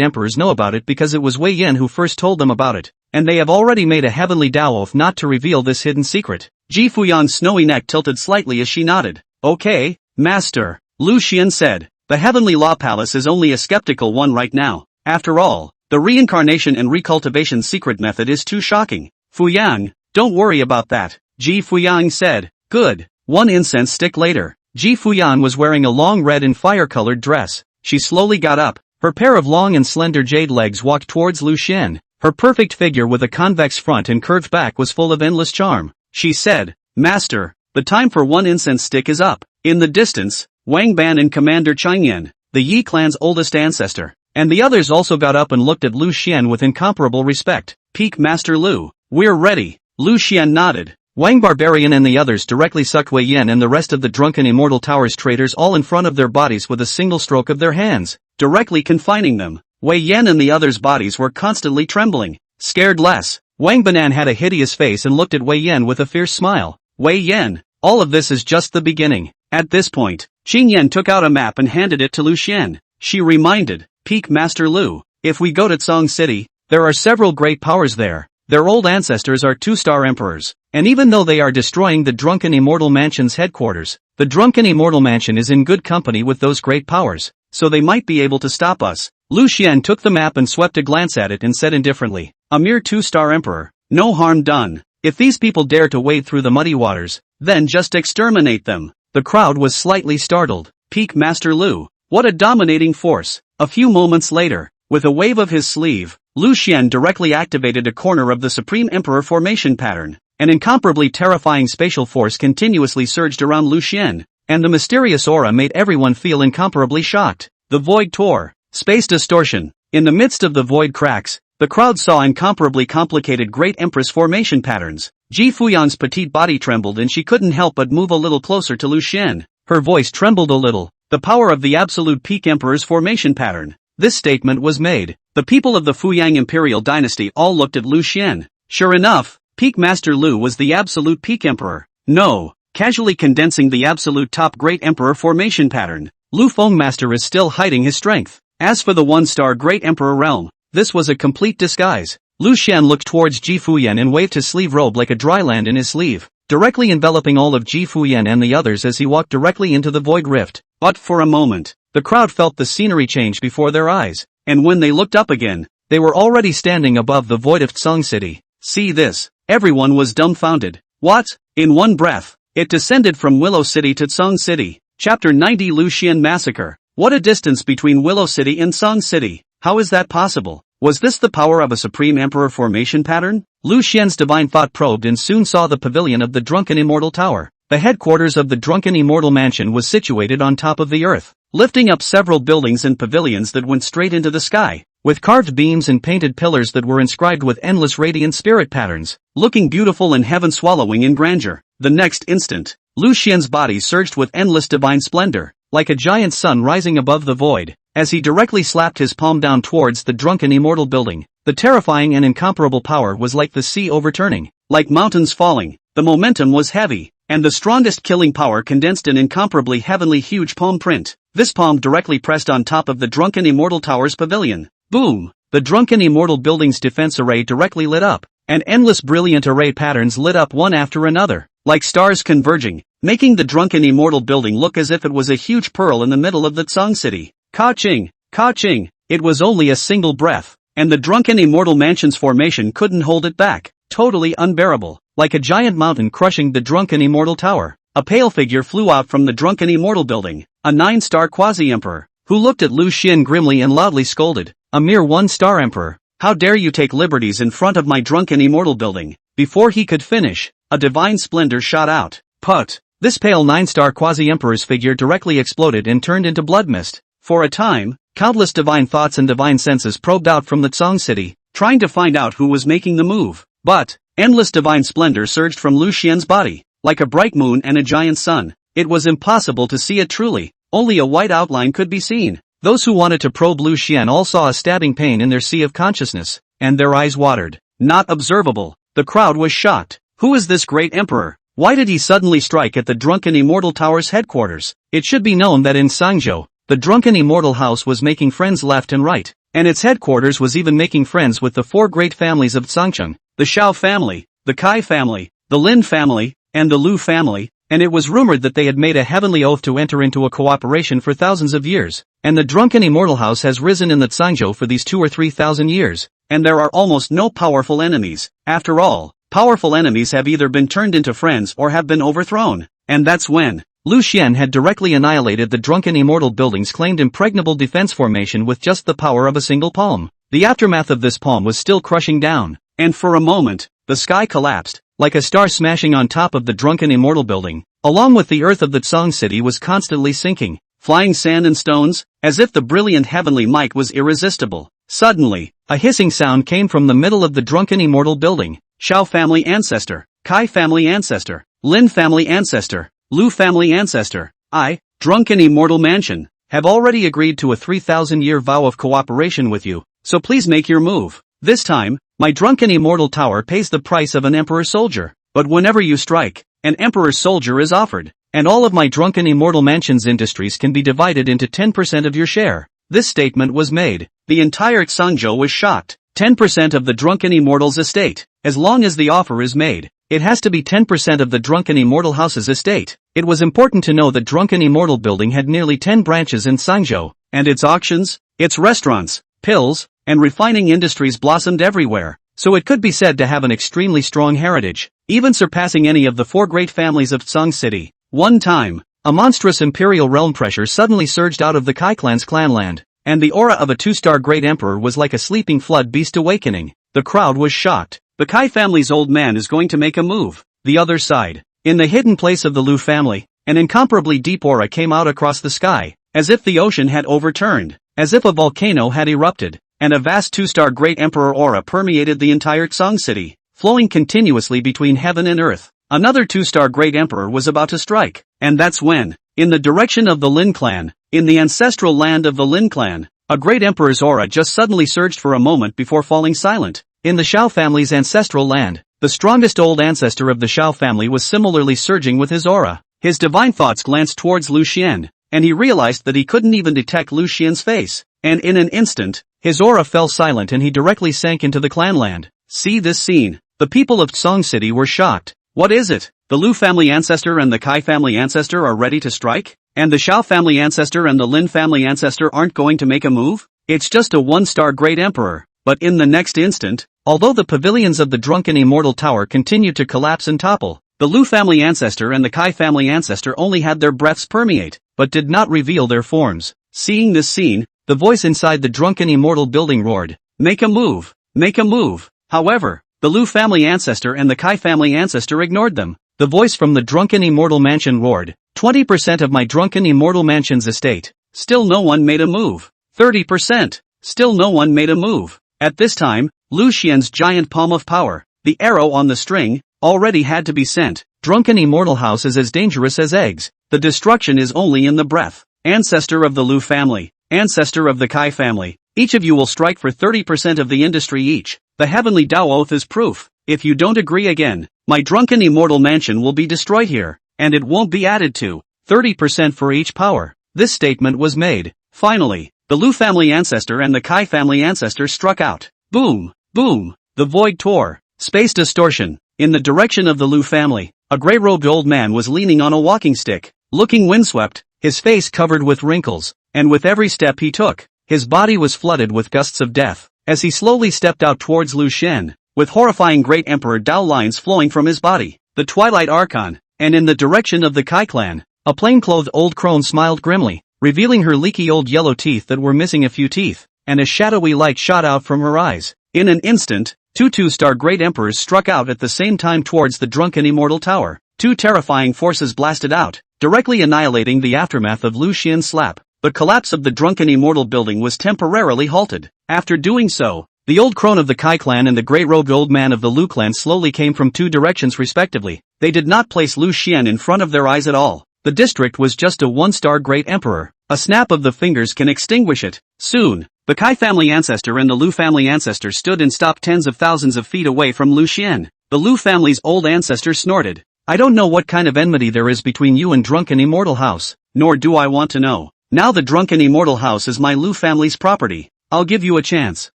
Speaker 1: emperors know about it because it was Wei Yan who first told them about it, and they have already made a Heavenly Dao oath not to reveal this hidden secret.
Speaker 2: Ji Fuyang's snowy neck tilted slightly as she nodded. Okay, Master, Lu Xian said. The Heavenly Law Palace is only a skeptical one right now. After all, the reincarnation and recultivation secret method is too shocking. Fuyang, don't worry about that, Ji Fuyang said. Good. One incense stick later, Ji Fuyang was wearing a long red and fire-colored dress. She slowly got up. Her pair of long and slender jade legs walked towards Lu Xian. Her perfect figure with a convex front and curved back was full of endless charm. She said, Master, the time for one incense stick is up. In the distance, Wang Ban and Commander Changyan, the Yi clan's oldest ancestor, and the others also got up and looked at Lu Xian with incomparable respect. Peak Master Lu, we're ready. Lu Xian nodded. Wang Barbarian and the others directly sucked Wei Yan and the rest of the drunken Immortal Towers traders all in front of their bodies with a single stroke of their hands, directly confining them. Wei Yan and the others' bodies were constantly trembling. Scared less, Wang Banan had a hideous face and looked at Wei Yan with a fierce smile. Wei Yan, all of this is just the beginning. At this point, Qing Yan took out a map and handed it to Lu Xian. She reminded, Peak Master Lu, if we go to Tsang City, there are several great powers there. Their old ancestors are 2-star emperors, and even though they are destroying the Drunken Immortal Mansion's headquarters, the Drunken Immortal Mansion is in good company with those great powers, so they might be able to stop us. Lu Xian took the map and swept a glance at it and said indifferently, a mere 2-star emperor, no harm done. If these people dare to wade through the muddy waters, then just exterminate them. The crowd was slightly startled. Peak Master Lu, what a dominating force. A few moments later, with a wave of his sleeve, Lu Xian directly activated a corner of the Supreme Emperor formation pattern. An incomparably terrifying spatial force continuously surged around Lu Xian, and the mysterious aura made everyone feel incomparably shocked. The void tore. Space distortion. In the midst of the void cracks, the crowd saw incomparably complicated Great Empress formation patterns. Ji Fuyan's petite body trembled and she couldn't help but move a little closer to Lu Xian. Her voice trembled a little. The power of the absolute peak emperor's formation pattern. This statement was made. The people of the Fuyang Imperial dynasty all looked at Lu Xian. Sure enough, Peak Master Lu was the absolute peak emperor. No, casually condensing the absolute top Great Emperor formation pattern. Lu Feng Master is still hiding his strength. As for the 1-star Great Emperor realm, this was a complete disguise. Lu Xian looked towards Ji Fuyan and waved his sleeve robe like a dry land in his sleeve, directly enveloping all of Ji Fuyan and the others as he walked directly into the void rift. But for a moment, the crowd felt the scenery change before their eyes, and when they looked up again, they were already standing above the void of Tsang City. See this. Everyone was dumbfounded. What? In one breath, it descended from Willow City to Tsang City. Chapter 90 Lu Xian Massacre. What a distance between Willow City and Tsang City. How is that possible? Was this the power of a Supreme Emperor formation pattern? Lu Xian's divine thought probed and soon saw the pavilion of the Drunken Immortal Tower. The headquarters of the Drunken Immortal Mansion was situated on top of the earth, lifting up several buildings and pavilions that went straight into the sky, with carved beams and painted pillars that were inscribed with endless radiant spirit patterns, looking beautiful and heaven-swallowing in grandeur. The next instant, Lu Xian's body surged with endless divine splendor, like a giant sun rising above the void, as he directly slapped his palm down towards the Drunken Immortal building. The terrifying and incomparable power was like the sea overturning, like mountains falling. The momentum was heavy, and the strongest killing power condensed in incomparably heavenly huge palm print. This palm directly pressed on top of the Drunken Immortal Tower's pavilion. Boom! The Drunken Immortal building's defense array directly lit up, and endless brilliant array patterns lit up one after another, like stars converging, making the Drunken Immortal building look as if it was a huge pearl in the middle of the Tsang City. Ka-ching! Ka-ching! It was only a single breath, and the Drunken Immortal Mansion's formation couldn't hold it back. Totally unbearable. Like a giant mountain crushing the Drunken Immortal Tower, a pale figure flew out from the Drunken Immortal building, a 9-star quasi-emperor, who looked at Lu Xian grimly and loudly scolded, a mere 1-star emperor, how dare you take liberties in front of my Drunken Immortal building? Before he could finish, a divine splendor shot out. Put! This pale 9-star quasi-emperor's figure directly exploded and turned into blood mist. For a time, countless divine thoughts and divine senses probed out from the Tsang City, trying to find out who was making the move. But endless divine splendor surged from Lu Xian's body, like a bright moon and a giant sun. It was impossible to see it truly, only a white outline could be seen. Those who wanted to probe Lu Xian all saw a stabbing pain in their sea of consciousness, and their eyes watered. Not observable. The crowd was shocked. Who is this great emperor? Why did he suddenly strike at the Drunken Immortal Tower's headquarters? It should be known that in Sangzhou, the Drunken Immortal House was making friends left and right, and its headquarters was even making friends with the 4 great families of Tsangcheng. The Xiao family, the Kai family, the Lin family, and the Lu family, and it was rumored that they had made a heavenly oath to enter into a cooperation for thousands of years, and the Drunken Immortal House has risen in the Tsangzhou for these 2 or 3,000 years, and there are almost no powerful enemies. After all, powerful enemies have either been turned into friends or have been overthrown, and that's when Lu Xian had directly annihilated the Drunken Immortal building's claimed impregnable defense formation with just the power of a single palm. The aftermath of this palm was still crushing down. And for a moment, the sky collapsed, like a star smashing on top of the Drunken Immortal building, along with the earth of the Tsang City was constantly sinking, flying sand and stones, as if the brilliant heavenly might was irresistible. Suddenly, a hissing sound came from the middle of the Drunken Immortal building. Xiao family ancestor, Kai family ancestor, Lin family ancestor, Lu family ancestor, I, Drunken Immortal Mansion, have already agreed to a 3,000-year vow of cooperation with you, so please make your move. This time, my Drunken Immortal Tower pays the price of an Emperor soldier, but whenever you strike, an Emperor soldier is offered,
Speaker 1: and all of my drunken immortal mansions industries can be divided into 10% of your share. This statement was made.
Speaker 2: The entire Xangzhou was shocked. 10% of the drunken immortal's estate. As long as the offer is made, it has to be 10% of the drunken immortal house's estate. It was important to know that drunken immortal building had nearly 10 branches in Xangzhou, and its auctions, its restaurants, pills, and refining industries blossomed everywhere, so it could be said to have an extremely strong heritage, even surpassing any of the 4 great families of Tsang City. One time, a monstrous imperial realm pressure suddenly surged out of the Kai clan's clanland, and the aura of a 2-star great emperor was like a sleeping flood beast awakening. The crowd was shocked. The Kai family's old man is going to make a move. The other side. In the hidden place of the Lu family, an incomparably deep aura came out across the sky, as if the ocean had overturned, as if a volcano had erupted, and a vast 2-star great emperor aura permeated the entire Tsang city, flowing continuously between heaven and earth. Another 2-star great emperor was about to strike, and that's when, in the direction of the Lin clan, in the ancestral land of the Lin clan, a great emperor's aura just suddenly surged for a moment before falling silent. In the Shao family's ancestral land, the strongest old ancestor of the Shao family was similarly surging with his aura. His divine thoughts glanced towards Lu Xian, and he realized that he couldn't even detect Lu Xian's face, and in an instant, his aura fell silent and he directly sank into the clanland. See this scene. The people of Tsang City were shocked. What is it? The Lu family ancestor and the Kai family ancestor are ready to strike? And the Shao family ancestor and the Lin family ancestor aren't going to make a move? It's just a 1-star great emperor. But in the next instant, although the pavilions of the drunken immortal tower continued to collapse and topple, the Lu family ancestor and the Kai family ancestor only had their breaths permeate, but did not reveal their forms. Seeing this scene, the voice inside the drunken immortal building roared, "Make a move! Make a move!" However, the Lu family ancestor and the Kai family ancestor ignored them. The voice from the drunken immortal mansion roared, 20% of my drunken immortal mansion's estate. Still no one made a move. 30%. Still no one made a move. At this time, Lu Xian's giant palm of power, the arrow on the string, already had to be sent. Drunken immortal house is as dangerous as eggs. The destruction is only in the breath. Ancestor of the Lu family, ancestor of the Kai family, each of you will strike for 30% of the industry each. The heavenly Tao oath is proof. If you don't agree again, my drunken immortal mansion will be destroyed here, and it won't be added to. 30% for each power. This statement was made. Finally, the Lu family ancestor and the Kai family ancestor struck out. Boom! Boom! The void tore. Space distortion. In the direction of the Lu family, a gray-robed old man was leaning on a walking stick, looking windswept, his face covered with wrinkles, and with every step he took, his body was flooded with gusts of death. As he slowly stepped out towards Lu Xian, with horrifying great emperor Dao lines flowing from his body, the Twilight Archon, and in the direction of the Kai clan, a plain-clothed old crone smiled grimly, revealing her leaky old yellow teeth that were missing a few teeth, and a shadowy light shot out from her eyes. In an instant, 2-star great emperors struck out at the same time towards the drunken immortal tower. 2 terrifying forces blasted out, directly annihilating the aftermath of Lu Xian's slap. The collapse of the drunken immortal building was temporarily halted. After doing so, the old crone of the Kai clan and the grey-robed old man of the Lu clan slowly came from 2 directions respectively. They did not place Lu Xian in front of their eyes at all. The district was just a 1-star great emperor. A snap of the fingers can extinguish it. Soon, the Kai family ancestor and the Lu family ancestor stood and stopped tens of thousands of feet away from Lu Xian. The Lu family's old ancestor snorted. I don't know what kind of enmity there is between you and drunken immortal house, nor do I want to know. Now the drunken immortal house is my Lu family's property. I'll give you a chance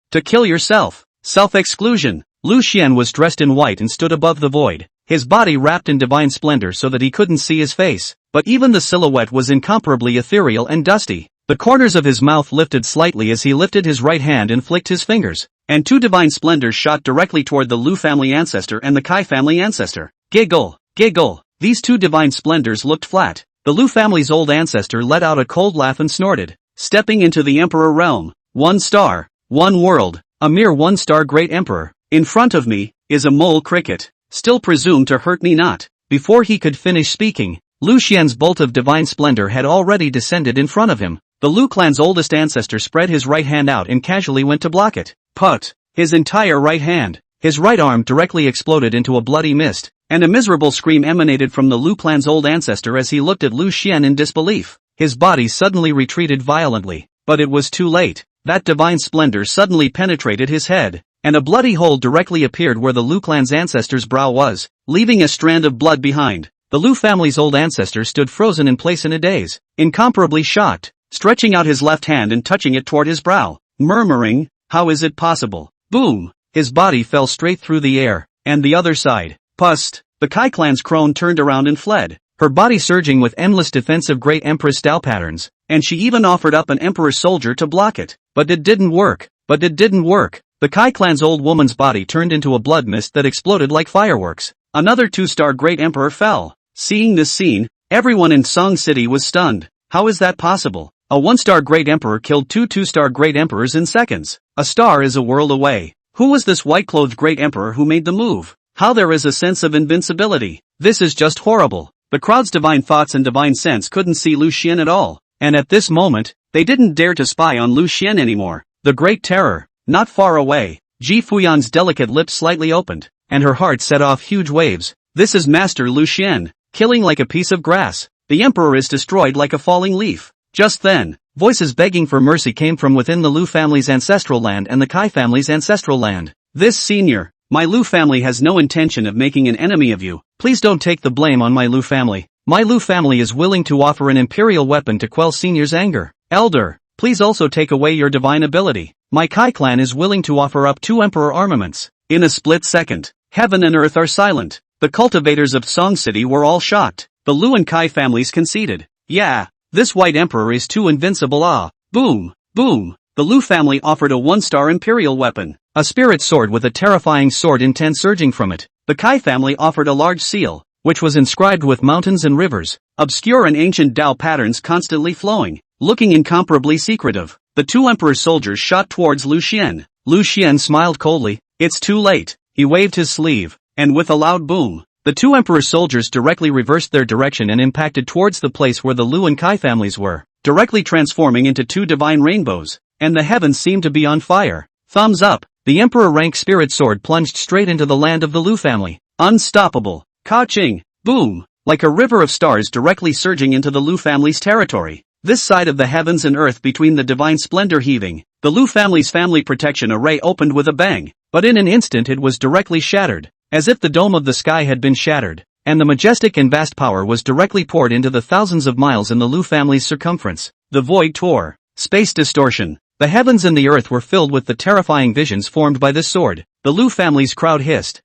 Speaker 2: to kill yourself. Self-exclusion. Lu Xian was dressed in white and stood above the void, his body wrapped in divine splendor so that he couldn't see his face, but even the silhouette was incomparably ethereal and dusty. The corners of his mouth lifted slightly as he lifted his right hand and flicked his fingers, and 2 divine splendors shot directly toward the Lu family ancestor and the Kai family ancestor. Giggle, giggle. These 2 divine splendors looked flat. The Lu family's old ancestor let out a cold laugh and snorted, stepping into the emperor realm. 1 star, 1 world, a mere 1-star great emperor. In front of me is a mole cricket, still presumed to hurt me not. Before he could finish speaking, Lu Xian's bolt of divine splendor had already descended in front of him. The Lu clan's oldest ancestor spread his right hand out and casually went to block it. Put! His entire right hand, his right arm directly exploded into a bloody mist, and a miserable scream emanated from the Lu clan's old ancestor as he looked at Lu Xian in disbelief. His body suddenly retreated violently, but it was too late. That divine splendor suddenly penetrated his head, and a bloody hole directly appeared where the Lu clan's ancestor's brow was, leaving a strand of blood behind. The Lu family's old ancestor stood frozen in place in a daze, incomparably shocked, stretching out his left hand and touching it toward his brow, murmuring, "How is it possible?" Boom! His body fell straight through the air, and the other side. Pust! The Kai clan's crone turned around and fled, her body surging with endless defensive Great Empress style patterns, and she even offered up an Emperor's soldier to block it. But it didn't work. The Kai clan's old woman's body turned into a blood mist that exploded like fireworks. Another 2-star Great Emperor fell. Seeing this scene, everyone in Song City was stunned. How is that possible? A 1-star Great Emperor killed 2-star Great Emperors in seconds. A star is a world away. Who was this white-clothed Great Emperor who made the move? How there is a sense of invincibility. This is just horrible. The crowd's divine thoughts and divine sense couldn't see Lu Xian at all. And at this moment, they didn't dare to spy on Lu Xian anymore. The Great Terror. Not far away, Ji Fuyan's delicate lips slightly opened, and her heart set off huge waves. This is Master Lu Xian, killing like a piece of grass. The Emperor is destroyed like a falling leaf. Just then, voices begging for mercy came from within the Lu family's ancestral land and the Kai family's ancestral land. This senior, my Lu family has no intention of making an enemy of you. Please don't take the blame on my Lu family. My Lu family is willing to offer an imperial weapon to quell senior's anger. Elder, please also take away your divine ability. My Kai clan is willing to offer up 2 emperor armaments. In a split second, heaven and earth are silent. The cultivators of Song City were all shocked. The Lu and Kai families conceded. Yeah, this white emperor is too invincible. Boom, boom. The Lu family offered a 1-star imperial weapon. A spirit sword with a terrifying sword intent surging from it. The Kai family offered a large seal, which was inscribed with mountains and rivers, obscure and ancient Tao patterns constantly flowing, looking incomparably secretive. The 2 emperor's soldiers shot towards Lu Xian. Lu Xian smiled coldly. It's too late. He waved his sleeve, and with a loud boom, the 2 emperor's soldiers directly reversed their direction and impacted towards the place where the Lu and Kai families were, directly transforming into 2 divine rainbows, and the heavens seemed to be on fire. Thumbs up. The emperor-rank spirit sword plunged straight into the land of the Lu family. Unstoppable. Ka-ching. Boom. Like a river of stars directly surging into the Lu family's territory. This side of the heavens and earth between the divine splendor heaving, the Lu family's family protection array opened with a bang, but in an instant it was directly shattered, as if the dome of the sky had been shattered, and the majestic and vast power was directly poured into the thousands of miles in the Lu family's circumference. The void tore. Space distortion. The heavens and the earth were filled with the terrifying visions formed by this sword. The Lu family's crowd hissed.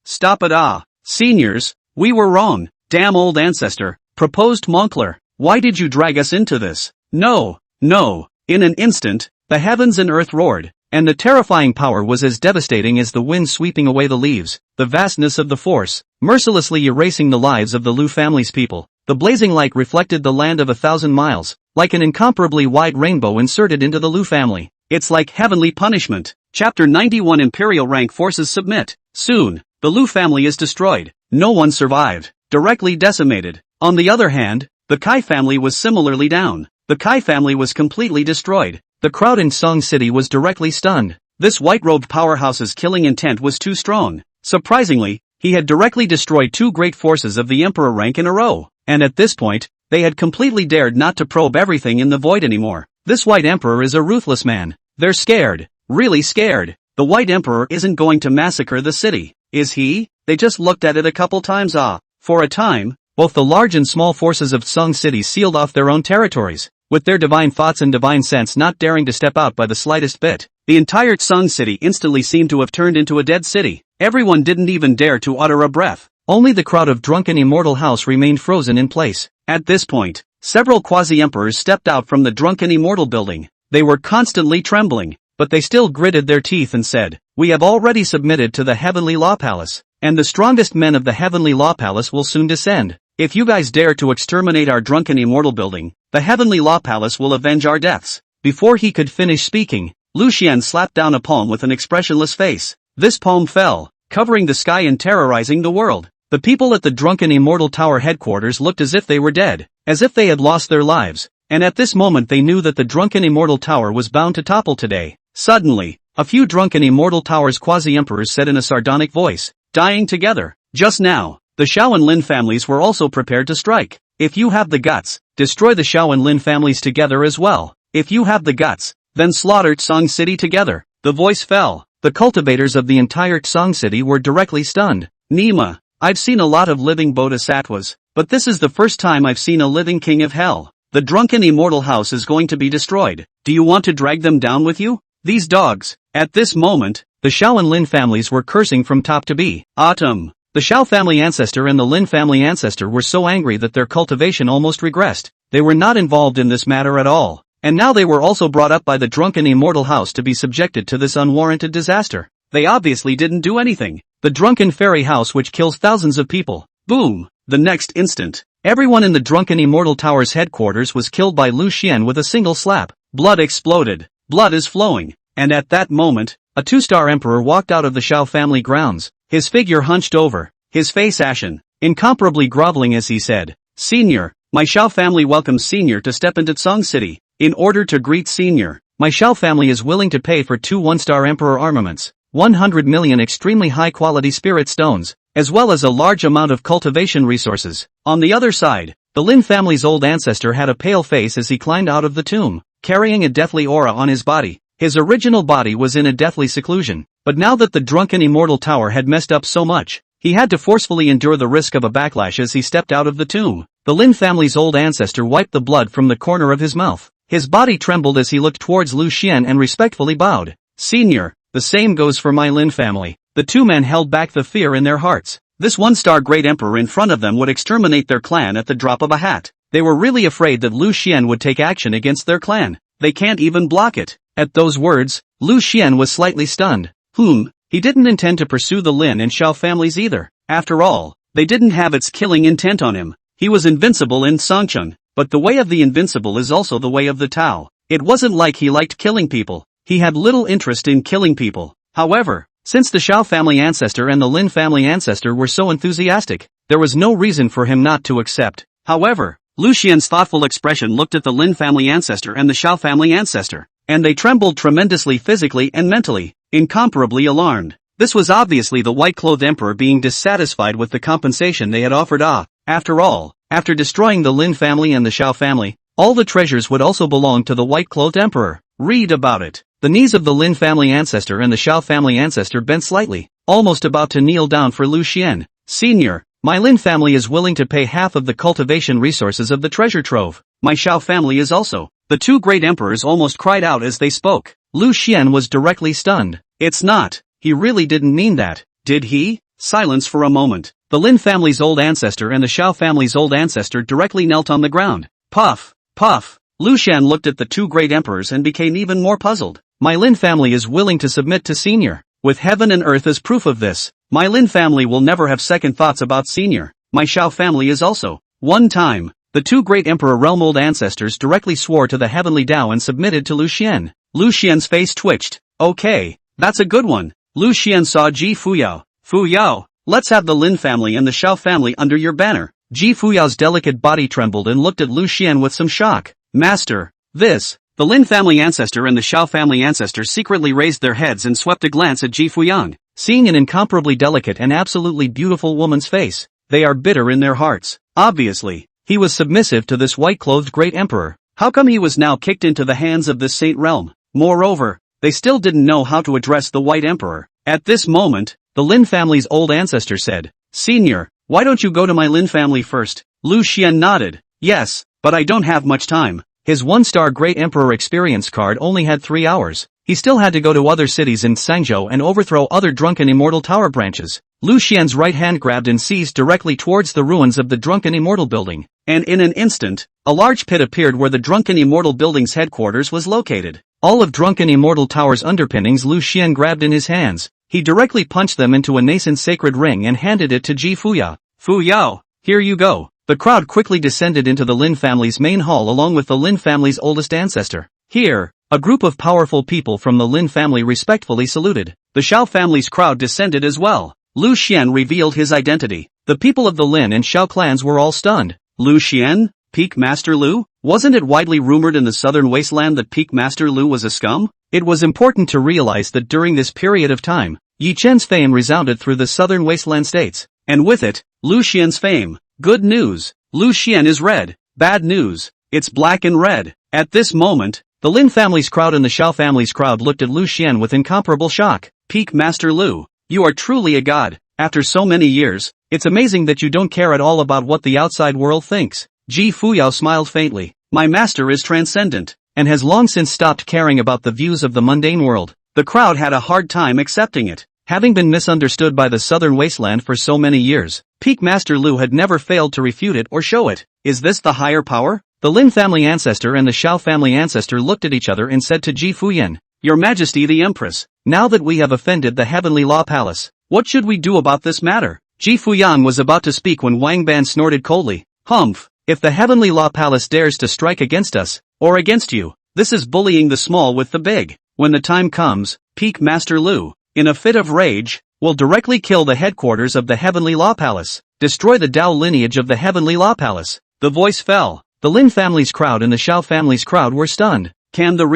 Speaker 2: Stop it. Seniors, we were wrong. Damn old ancestor, proposed Moncler. Why did you drag us into this? No. In an instant, the heavens and earth roared, and the terrifying power was as devastating as the wind sweeping away the leaves, the vastness of the force, mercilessly erasing the lives of the Lu family's people. The blazing light reflected the land of 1,000 miles, like an incomparably wide rainbow inserted into the Lu family. It's like heavenly punishment. Chapter 91 Imperial rank forces submit. Soon, the Lu family is destroyed. No one survived. Directly decimated. On the other hand, the Kai family was similarly down. The Kai family was completely destroyed. The crowd in Song City was directly stunned. This white-robed powerhouse's killing intent was too strong. Surprisingly, he had directly destroyed 2 great forces of the Emperor rank in a row. And at this point, they had completely dared not to probe everything in the void anymore. This White Emperor is a ruthless man. They're scared. Really scared. The White Emperor isn't going to massacre the city, is he? They just looked at it a couple times. For a time, both the large and small forces of Song City sealed off their own territories, with their divine thoughts and divine sense not daring to step out by the slightest bit. The entire Song City instantly seemed to have turned into a dead city. Everyone didn't even dare to utter a breath. Only the crowd of drunken immortal house remained frozen in place. At this point, several quasi-emperors stepped out from the drunken immortal building. They were constantly trembling, but they still gritted their teeth and said, "We have already submitted to the Heavenly Law Palace, and the strongest men of the Heavenly Law Palace will soon descend. If you guys dare to exterminate our drunken immortal building, the Heavenly Law Palace will avenge our deaths." Before he could finish speaking, Lu Xian slapped down a palm with an expressionless face. This palm fell, covering the sky and terrorizing the world. The people at the drunken immortal tower headquarters looked as if they were dead, as if they had lost their lives, and at this moment they knew that the drunken immortal tower was bound to topple today. Suddenly, a few drunken immortal tower's quasi-emperors said in a sardonic voice, "Dying together." Just now, the Shao and Lin families were also prepared to strike. If you have the guts, destroy the Shao and Lin families together as well. If you have the guts, then slaughter Song City together. The voice fell. The cultivators of the entire Song City were directly stunned. Nima, I've seen a lot of living bodhisattvas, but this is the first time I've seen a living king of hell. The drunken immortal house is going to be destroyed. Do you want to drag them down with you? These dogs. At this moment,
Speaker 1: the Xiao and Lin families were cursing from top to bottom. The Xiao family ancestor and the Lin family ancestor were so angry that their cultivation almost regressed. They were not involved in this matter at all. And now they were also brought up by the drunken immortal house to be subjected to this unwarranted disaster. They obviously didn't do anything. The drunken fairy house which kills thousands of people. Boom! The next instant, everyone in the drunken immortal tower's headquarters was killed by Lu Xian with a single slap. Blood exploded. Blood is flowing. And at that moment, a 2-star emperor walked out of the Xiao family grounds, his figure hunched over, his face ashen, incomparably groveling as he said, "Senior, my Xiao family welcomes Senior to step into Tsong City. In order to greet Senior, my Xiao family is willing to pay for 2 1-star emperor armaments, 100 million extremely high-quality spirit stones, as well as a large amount of cultivation resources." On the other side, the Lin family's old ancestor had a pale face as he climbed out of the tomb, carrying a deathly aura on his body. His original body was in a deathly seclusion, but now that the drunken immortal tower had messed up so much, he had to forcefully endure the risk of a backlash as he stepped out of the tomb. The Lin family's old ancestor wiped the blood from the corner of his mouth. His body trembled as he looked towards Lu Xian and respectfully bowed. "Senior, the same goes for my Lin family." The two men held back the fear in their hearts. This 1-star great emperor in front of them would exterminate their clan at the drop of a hat. They were really afraid that Lu Xian would take action against their clan. They can't even block it. At those words, Lu Xian was slightly stunned. He didn't intend to pursue the Lin and Xiao families either. After all, they didn't have its killing intent on him. He was invincible in Songcheng, but the way of the invincible is also the way of the Tao. It wasn't like he liked killing people. He had little interest in killing people. However, since the Xiao family ancestor and the Lin family ancestor were so enthusiastic, there was no reason for him not to accept. However, Lu Xian's thoughtful expression looked at the Lin family ancestor and the Xiao family ancestor, and they trembled tremendously physically and mentally, incomparably alarmed. This was obviously the white-clothed emperor being dissatisfied with the compensation they had offered. After all, after destroying the Lin family and the Xiao family, all the treasures would also belong to the white-clothed emperor. Read about it. The knees of the Lin family ancestor and the Xiao family ancestor bent slightly, almost about to kneel down for Lu Xian. "Senior, my Lin family is willing to pay half of the cultivation resources of the treasure trove. My Xiao family is also." The two great emperors almost cried out as they spoke. Lu Xian was directly stunned. "It's not. He really didn't mean that, did he?" Silence for a moment. The Lin family's old ancestor and the Xiao family's old ancestor directly knelt on the ground. Puff, puff. Lu Xian looked at the two great emperors and became even more puzzled. "My Lin family is willing to submit to Senior. With heaven and earth as proof of this, my Lin family will never have second thoughts about Senior. My Xiao family is also." One time, the two great emperor realm old ancestors directly swore to the heavenly Tao and submitted to Lu Xian. Lu Xian's face twitched. "Okay, that's a good one." Lu Xian saw Ji Fuyao. "Fuyao, let's have the Lin family and the Xiao family under your banner." Ji Fuyao's delicate body trembled and looked at Lu Xian with some shock. "Master, this." The Lin family ancestor and the Xiao family ancestor secretly raised their heads and swept a glance at Ji Fuyang. Seeing an incomparably delicate and absolutely beautiful woman's face, they are bitter in their hearts. Obviously, he was submissive to this white-clothed great emperor. How come he was now kicked into the hands of this saint realm? Moreover, they still didn't know how to address the white emperor. At this moment, the Lin family's old ancestor said, "Senior, why don't you go to my Lin family first?" Lu Xian nodded. "Yes, but I don't have much time." His 1-star great emperor experience card only had 3 hours. He still had to go to other cities in Sangzhou and overthrow other drunken immortal tower branches. Lu Xian's right hand grabbed and seized directly towards the ruins of the drunken immortal building. And in an instant, a large pit appeared where the drunken immortal building's headquarters was located. All of drunken immortal tower's underpinnings Lu Xian grabbed in his hands. He directly punched them into a nascent sacred ring and handed it to Ji Fuya. "Fuyao, here you go." The crowd quickly descended into the Lin family's main hall along with the Lin family's oldest ancestor. Here, a group of powerful people from the Lin family respectfully saluted. The Xiao family's crowd descended as well. Lu Xian revealed his identity. The people of the Lin and Xiao clans were all stunned. Lu Xian? Peak Master Lu? Wasn't it widely rumored in the southern wasteland that Peak Master Lu was a scum? It was important to realize that during this period of time, Yi Chen's fame resounded through the southern wasteland states. And with it, Lu Xian's fame. Good news. Lu Xian is red. Bad news. It's black and red. At this moment, the Lin family's crowd and the Xiao family's crowd looked at Lu Xian with incomparable shock. Peak Master Lu, you are truly a god. After so many years,
Speaker 2: It's amazing that you don't care at all about what the outside world thinks. Ji Fuyao smiled faintly. My master is transcendent, and has long since stopped caring about the views of the mundane world. The crowd had a hard time accepting it. Having been misunderstood by the southern wasteland for so many years, Peak Master Lu had never failed to refute it or show it. Is this the higher power? The Lin family ancestor and the Xiao family ancestor looked at each other and said to Ji Fuyan, Your Majesty the Empress, now that we have offended the Heavenly Law Palace, what should we do about this matter? Ji Fuyan was about to speak when Wang Ban snorted coldly, Humph, if the Heavenly Law Palace dares to strike against us, or against you, this is bullying the small with the big. When the time comes, Peak Master Lu, in a fit of rage, will directly kill the headquarters of the Heavenly Law Palace, destroy the Dao lineage of the Heavenly Law Palace. The voice fell. The Lin family's crowd and the Xiao family's crowd were stunned. Can the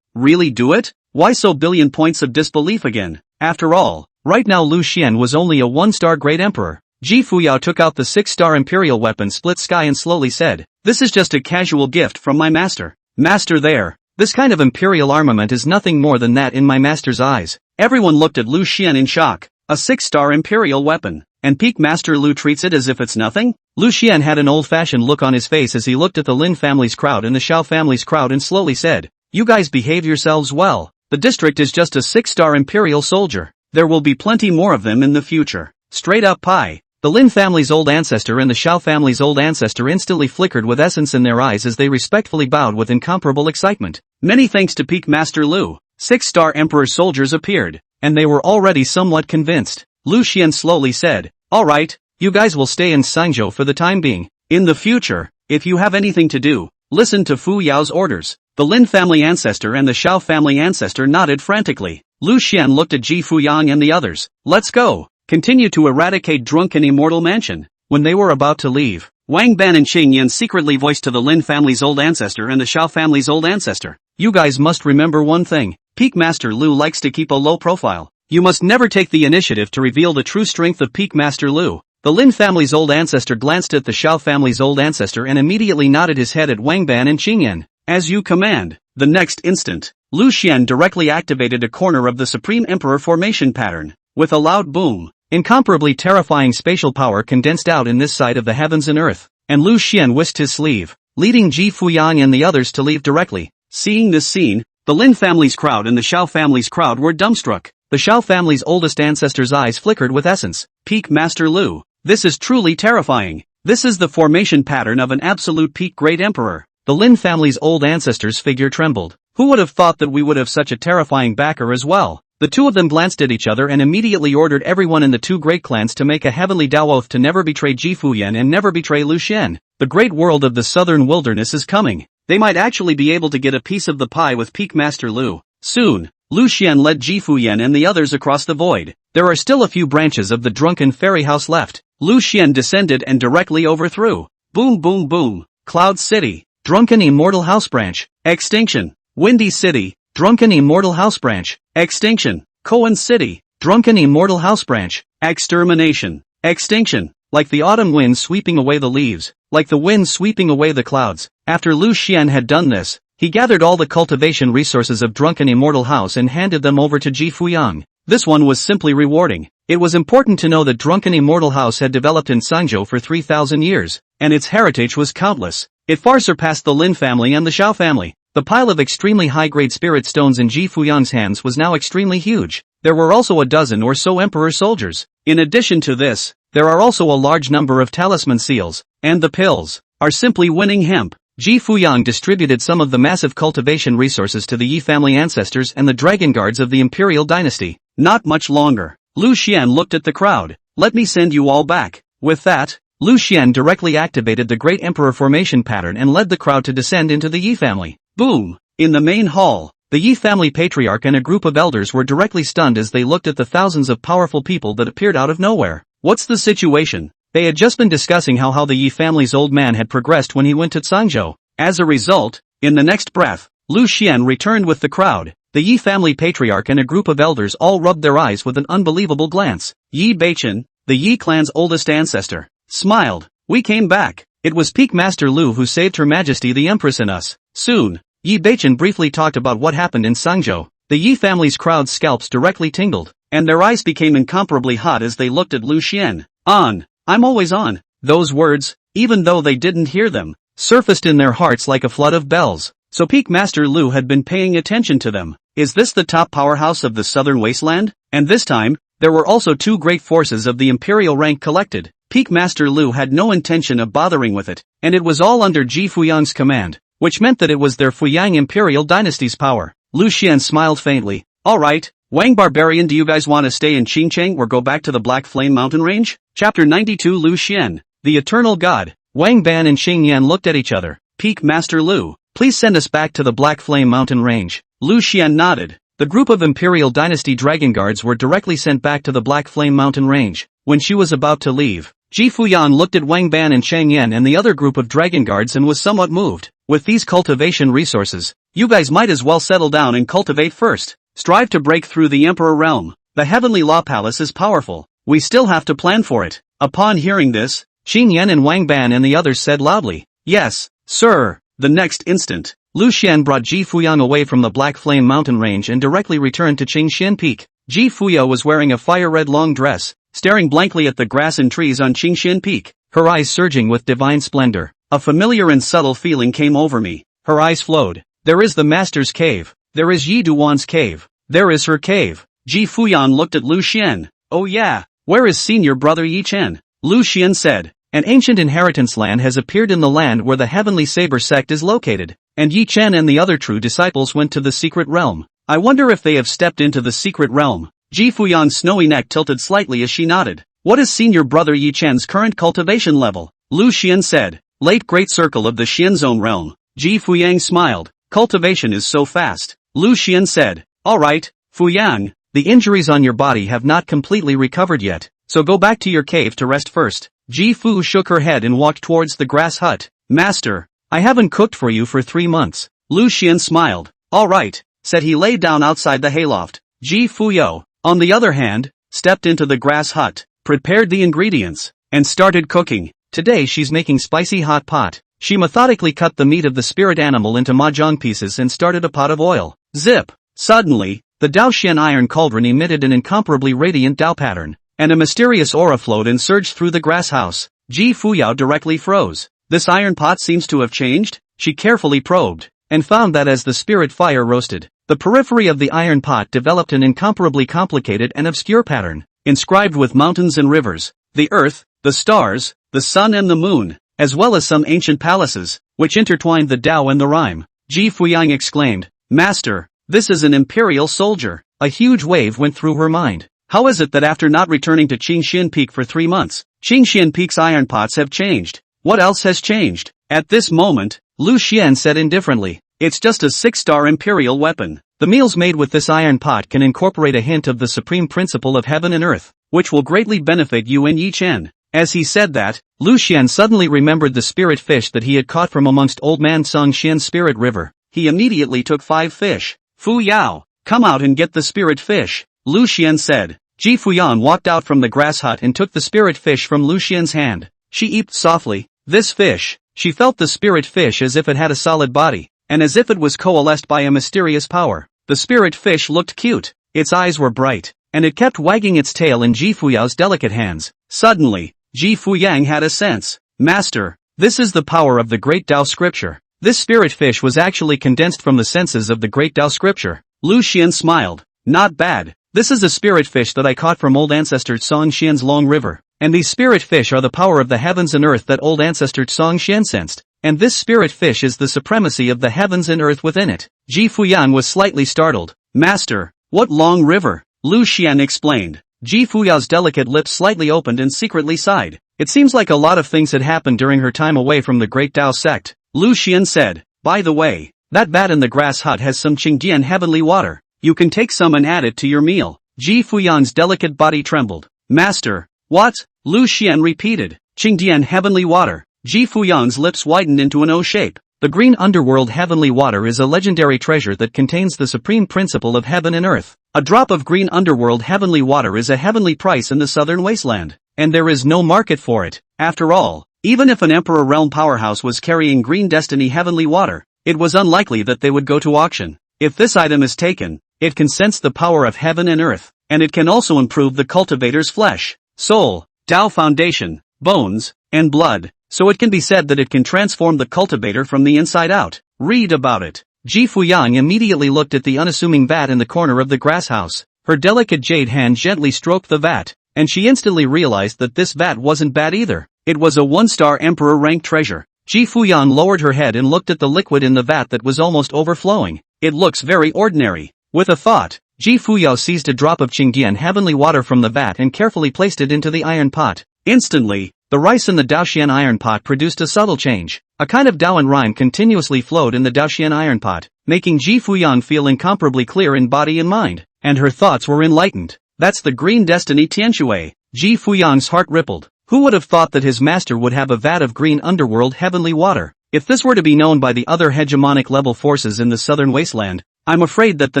Speaker 2: really do it? Why so billion points of disbelief again? After all, right now Lu Xian was only a 1-star great emperor. Ji Fuyao took out the 6-star imperial weapon Split Sky and slowly said, This is just a casual gift from my master. Master there. This kind of imperial armament is nothing more than that in my master's eyes. Everyone looked at Lu Xian in shock. A 6-star imperial weapon, and Peak Master Lu treats it as if it's nothing? Lu Xian had an old-fashioned look on his face as he looked at the Lin family's crowd and the Xiao family's crowd and slowly said, You guys behave yourselves well. The district is just a 6-star imperial soldier. There will be plenty more of them in the future. Straight up pie. The Lin family's old ancestor and the Xiao family's old ancestor instantly flickered with essence in their eyes as they respectfully bowed with incomparable excitement. Many thanks to Peak Master Lu, 6-star emperor soldiers appeared, and they were already somewhat convinced. Lu Xian slowly said, Alright, you guys will stay in Sangzhou for the time being. In the future, if you have anything to do, listen to Fu Yao's orders. The Lin family ancestor and the Xiao family ancestor nodded frantically. Lu Xian looked at Ji Fuyang and the others. Let's go. Continue to eradicate drunken immortal mansion. When they were about to leave, Wang Ban and Qing Yan secretly voiced to the Lin family's old ancestor and the Xiao family's old ancestor. You guys must remember one thing. Peak Master Lu likes to keep a low profile. You must never take the initiative to reveal the true strength of Peak Master Lu. The Lin family's old ancestor glanced at the Xiao family's old ancestor and immediately nodded his head at Wang Ban and Qing Yan. As you command. The next instant, Lu Xian directly activated a corner of the Supreme Emperor formation pattern. With a loud boom, incomparably terrifying spatial power condensed out in this side of the heavens and earth, and Lu Xian whisked his sleeve, leading Ji Fuyang and the others to leave directly. Seeing this scene, the Lin family's crowd and the Xiao family's crowd were dumbstruck. The Xiao family's oldest ancestor's eyes flickered with essence. Peak Master Lu, this is truly terrifying. This is the formation pattern of an absolute peak great emperor. The Lin family's old ancestor's figure trembled. Who would have thought that we would have such a terrifying backer as well? The two of them glanced at each other and immediately ordered everyone in the two great clans to make a heavenly Dao oath to never betray Ji Fuyan and never betray Lu Xian. The great world of the southern wilderness is coming. They might actually be able to get a piece of the pie with Peak Master Lu. Soon, Lu Xian led Ji Fuyan and the others across the void. There are still a few branches of the drunken fairy house left. Lu Xian descended and directly overthrew. Boom boom boom. Cloud City. Drunken Immortal House Branch. Extinction. Windy City. Drunken Immortal House Branch. Extinction. Koan City. Drunken Immortal House Branch. Extermination. Extinction. Like the autumn wind sweeping away the leaves, like the wind sweeping away the clouds. After Lu Xian had done this, he gathered all the cultivation resources of Drunken Immortal House and handed them over to Ji Fuyang. This one was simply rewarding. It was important to know that Drunken Immortal House had developed in Sangzhou for 3,000 years, and its heritage was countless. It far surpassed the Lin family and the Xiao family. The pile of extremely high-grade spirit stones in Ji Fuyang's hands was now extremely huge. There were also a dozen or so emperor soldiers. In addition to this, there are also a large number of talisman seals, and the pills are simply winning hemp. Ji Fuyang distributed some of the massive cultivation resources to the Yi family ancestors and the dragon guards of the imperial dynasty. Not much longer. Lu Xian looked at the crowd. Let me send you all back. With that, Lu Xian directly activated the Great Emperor formation pattern and led the crowd to descend into the Yi family. Boom! In the main hall, the Yi family patriarch and a group of elders were directly stunned as they looked at the thousands of powerful people that appeared out of nowhere. What's the situation? They had just been discussing how the Yi family's old man had progressed when he went to Sangzhou. As a result, in the next breath, Lu Xian returned with the crowd. The Yi family patriarch and a group of elders all rubbed their eyes with an unbelievable glance. Yi Beichen, the Yi clan's oldest ancestor, smiled. We came back. It was Peak Master Lu who saved Her Majesty the Empress and us. Soon, Yi Beichen briefly talked about what happened in Sangzhou. The Yi family's crowd's scalps directly tingled, and their eyes became incomparably hot as they looked at Lu Xian. On. I'm always on. Those words, even though they didn't hear them, surfaced in their hearts like a flood of bells. So Peak Master Lu had been paying attention to them. Is this the top powerhouse of the southern wasteland? And this time, there were also two great forces of the Imperial rank collected. Peak Master Lu had no intention of bothering with it, and it was all under Ji Fuyang's command, which meant that it was their Fuyang Imperial dynasty's power. Lu Xian smiled faintly. Alright, Wang Barbarian, do you guys want to stay in Qingcheng or go back to the Black Flame Mountain Range? Chapter 92 Lu Xian, the Eternal God. Wang Ban and Xing Yan looked at each other. Peak Master Lu, please send us back to the Black Flame Mountain Range. Lu Xian nodded. The group of Imperial Dynasty Dragon Guards were directly sent back to the Black Flame Mountain Range. When she was about to leave, Ji Fuyan looked at Wang Ban and Chang Yan and the other group of Dragon Guards and was somewhat moved. With these cultivation resources, you guys might as well settle down and cultivate first. Strive to break through the Emperor realm. The Heavenly Law Palace is powerful. We still have to plan for it. Upon hearing this, Xing Yan and Wang Ban and the others said loudly, Yes, sir. The next instant, Lu Xian brought Ji Fuyang away from the Black Flame Mountain Range and directly returned to Qingxian Peak. Ji Fuya was wearing a fire-red long dress, staring blankly at the grass and trees on Qingxian Peak, her eyes surging with divine splendor. A familiar and subtle feeling came over me. Her eyes flowed. There is the Master's Cave. There is Yi Duan's cave. There is her cave. Ji Fuyan looked at Lu Xian. Oh yeah, where is senior brother Yi Chen? Lu Xian said. An ancient inheritance land has appeared in the land where the Heavenly Saber sect is located, and Yi Chen and the other true disciples went to the secret realm. I wonder if they have stepped into the secret realm. Ji Fuyan's snowy neck tilted slightly as she nodded. What is senior brother Yi Chen's current cultivation level? Lu Xian said. Late great circle of the Xianzone realm. Ji Fuyang smiled. Cultivation is so fast. Lu Xian said. Alright, Fuyang, the injuries on your body have not completely recovered yet, so go back to your cave to rest first. Ji Fu shook her head and walked towards the grass hut. Master, I haven't cooked for you for 3 months. Lu Xian smiled. Alright, said he lay down outside the hayloft. Ji Fuyo, on the other hand, stepped into the grass hut, prepared the ingredients, and started cooking. Today she's making spicy hot pot. She methodically cut the meat of the spirit animal into mahjong pieces and started a pot of oil. Zip! Suddenly, the Daoxian iron cauldron emitted an incomparably radiant Dao pattern, and a mysterious aura flowed and surged through the grass house. Ji Fuyao directly froze. This iron pot seems to have changed? She carefully probed, and found that as the spirit fire roasted, the periphery of the iron pot developed an incomparably complicated and obscure pattern, inscribed with mountains and rivers, the earth, the stars, the sun and the moon, as well as some ancient palaces, which intertwined the Dao and the rhyme. Ji Fuyang exclaimed, Master, this is an imperial soldier. A huge wave went through her mind. How is it that after not returning to Qingxian Peak for 3 months, Qingxian Peak's iron pots have changed? What else has changed? At this moment, Lu Xian said indifferently, it's just a 6-star imperial weapon. The meals made with this iron pot can incorporate a hint of the supreme principle of heaven and earth, which will greatly benefit you and Yi Chen. As he said that, Lu Xian suddenly remembered the spirit fish that he had caught from amongst Old Man Song Xian's spirit river. He immediately took 5 fish. Fu Yao, come out and get the spirit fish, Lu Xian said. Ji Fuyan walked out from the grass hut and took the spirit fish from Lu Xian's hand. She eeped softly. This fish, she felt the spirit fish as if it had a solid body, and as if it was coalesced by a mysterious power. The spirit fish looked cute, its eyes were bright, and it kept wagging its tail in Ji Fuyao's delicate hands. Suddenly, Ji Fuyang had a sense. Master, this is the power of the great Dao scripture. This spirit fish was actually condensed from the senses of the great Dao scripture. Lu Xian smiled. Not bad. This is a spirit fish that I caught from old ancestor Song Xian's long river, and these spirit fish are the power of the heavens and earth that old ancestor Song Xian sensed, and this spirit fish is the supremacy of the heavens and earth within it. Ji Fuyan was slightly startled. Master, what long river? Lu Xian explained. Ji Fuya's delicate lips slightly opened and secretly sighed. It seems like a lot of things had happened during her time away from the great Dao sect. Lu Xian said, by the way, that vat in the grass hut has some Qingdian heavenly water. You can take some and add it to your meal. Ji Fuyan's delicate body trembled. Master, what? Lu Xian repeated. Qingdian heavenly water. Ji Fuyan's lips widened into an O shape. The green underworld heavenly water is a legendary treasure that contains the supreme principle of heaven and earth. A drop of green underworld heavenly water is a heavenly price in the southern wasteland, and there is no market for it. After all, even if an Emperor Realm powerhouse was carrying green destiny heavenly water, it was unlikely that they would go to auction. If this item is taken, it can sense the power of heaven and earth, and it can also improve the cultivator's flesh, soul, Dao foundation. bones, and blood, so it can be said that it can transform the cultivator from the inside out. Read about it. Ji Fuyang immediately looked at the unassuming vat in the corner of the grass house. Her delicate jade hand gently stroked the vat, and she instantly realized that this vat wasn't bad either. It was a 1-star emperor rank treasure. Ji Fuyang lowered her head and looked at the liquid in the vat that was almost overflowing. It looks very ordinary. With a thought, Ji Fuyao seized a drop of Qingdian heavenly water from the vat and carefully placed it into the iron pot. Instantly, the rice in the Daoxian iron pot produced a subtle change. A kind of Dao and Rhyme continuously flowed in the Daoxian iron pot, making Ji Fuyang feel incomparably clear in body and mind, and her thoughts were enlightened. That's the green destiny Tianshui. Ji Fuyang's heart rippled. Who would have thought that his master would have a vat of green underworld heavenly water? If this were to be known by the other hegemonic level forces in the southern wasteland, I'm afraid that the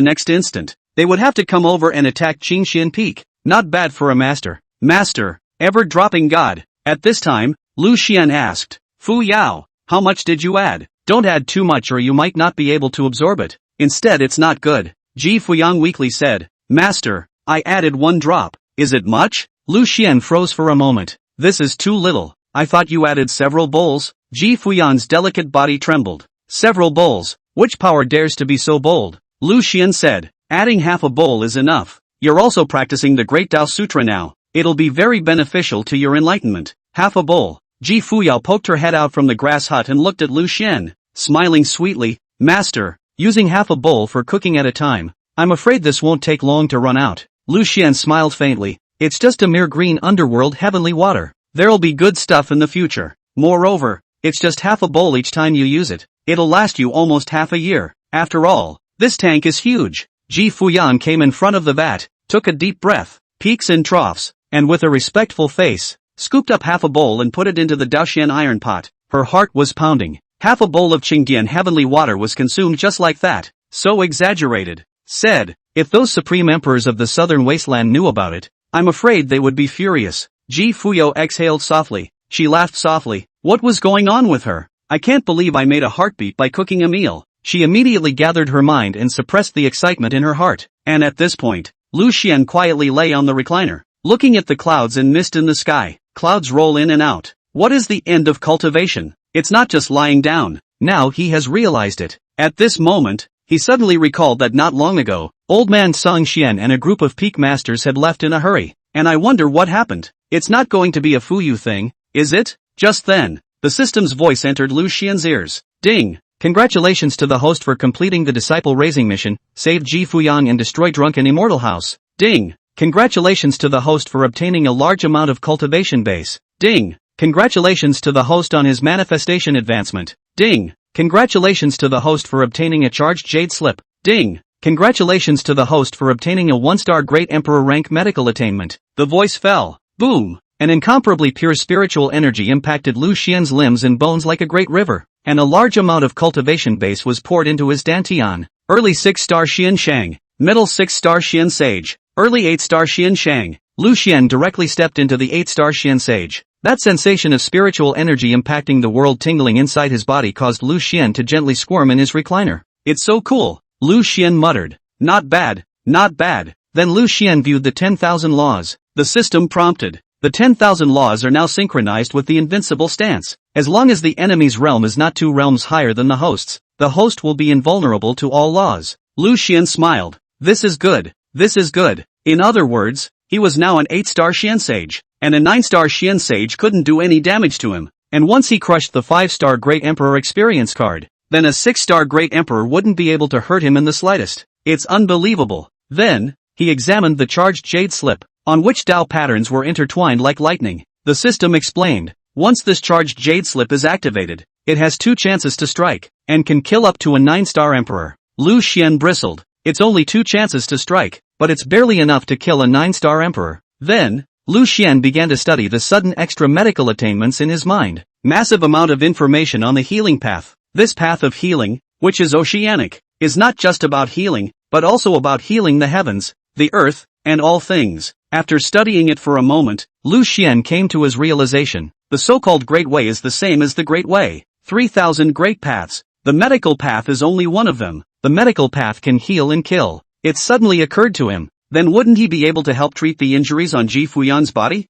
Speaker 2: next instant, they would have to come over and attack Qingxian Peak. Not bad for a master. Master, ever-dropping god. At this time, Lu Xian asked, Fu Yao, how much did you add? Don't add too much or you might not be able to absorb it. Instead it's not good. Ji Fuyang weakly said, Master, I added 1 drop. Is it much? Lu Xian froze for a moment. This is too little. I thought you added several bowls. Ji Fuyang's delicate body trembled. Several bowls? Which power dares to be so bold? Lu Xian said, adding half a bowl is enough. You're also practicing the Great Tao Sutra now. It'll be very beneficial to your enlightenment. Half a bowl. Ji Fuyao poked her head out from the grass hut and looked at Lu Xian, smiling sweetly. Master, using half a bowl for cooking at a time. I'm afraid this won't take long to run out. Lu Xian smiled faintly. It's just a mere green underworld heavenly water. There'll be good stuff in the future. Moreover, it's just half a bowl each time you use it. It'll last you almost half a year. After all, this tank is huge. Ji Fuyang came in front of the vat, took a deep breath, peaks and troughs, and with a respectful face, scooped up half a bowl and put it into the Daoxian iron pot. Her heart was pounding. Half a bowl of Qingdian heavenly water was consumed just like that. So exaggerated. Said, if those supreme emperors of the southern wasteland knew about it, I'm afraid they would be furious. Ji Fuyao exhaled softly. She laughed softly. What was going on with her? I can't believe I made a heartbeat by cooking a meal. She immediately gathered her mind and suppressed the excitement in her heart. And at this point, Lu Xian quietly lay on the recliner, looking at the clouds and mist in the sky. Clouds roll in and out. What is the end of cultivation? It's not just lying down. Now he has realized it. At this moment, he suddenly recalled that not long ago, old man Song Xian and a group of peak masters had left in a hurry. And I wonder what happened. It's not going to be a Fuyu thing, is it? Just then, the system's voice entered Lu Xian's ears. Ding! Congratulations to the host for completing the disciple raising mission, save Ji Fuyang and destroy Drunken Immortal House. Ding! Congratulations to the host for obtaining a large amount of cultivation base. Ding! Congratulations to the host on his manifestation advancement. Ding! Congratulations to the host for obtaining a charged jade slip. Ding! Congratulations to the host for obtaining a 1-star Great Emperor rank medical attainment. The voice fell. Boom! An incomparably pure spiritual energy impacted Lu Xian's limbs and bones like a great river, and a large amount of cultivation base was poured into his dantian. Early 6-star Xian Shang, middle 6-star Xian Sage, early 8-star Xian Shang. Lu Xian directly stepped into the 8-star Xian Sage. That sensation of spiritual energy impacting the world tingling inside his body caused Lu Xian to gently squirm in his recliner. It's so cool, Lu Xian muttered. Not bad, not bad. Then Lu Xian viewed the 10,000 laws. The system prompted. The 10,000 laws are now synchronized with the invincible stance. As long as the enemy's realm is not 2 realms higher than the host will be invulnerable to all laws. Lu Xian smiled. This is good. This is good. In other words, he was now an 8-star Xian Sage, and a 9-star Xian Sage couldn't do any damage to him. And once he crushed the 5-star Great Emperor experience card, then a 6-star Great Emperor wouldn't be able to hurt him in the slightest. It's unbelievable. Then, he examined the charged jade slip, on which Dao patterns were intertwined like lightning. The system explained, once this charged jade slip is activated, it has 2 chances to strike, and can kill up to a 9-star emperor. Lu Xian bristled. It's only 2 chances to strike, but it's barely enough to kill a 9-star emperor. Then, Lu Xian began to study the sudden extra medical attainments in his mind. Massive amount of information on the healing path. This path of healing, which is oceanic, is not just about healing, but also about healing the heavens, the earth, and all things. After studying it for a moment, Lu Xian came to his realization. The so-called Great Way is the same as the Great Way. 3,000 great paths. The medical path is only one of them. The medical path can heal and kill. It suddenly occurred to him. Then wouldn't he be able to help treat the injuries on Ji Fuyang's body?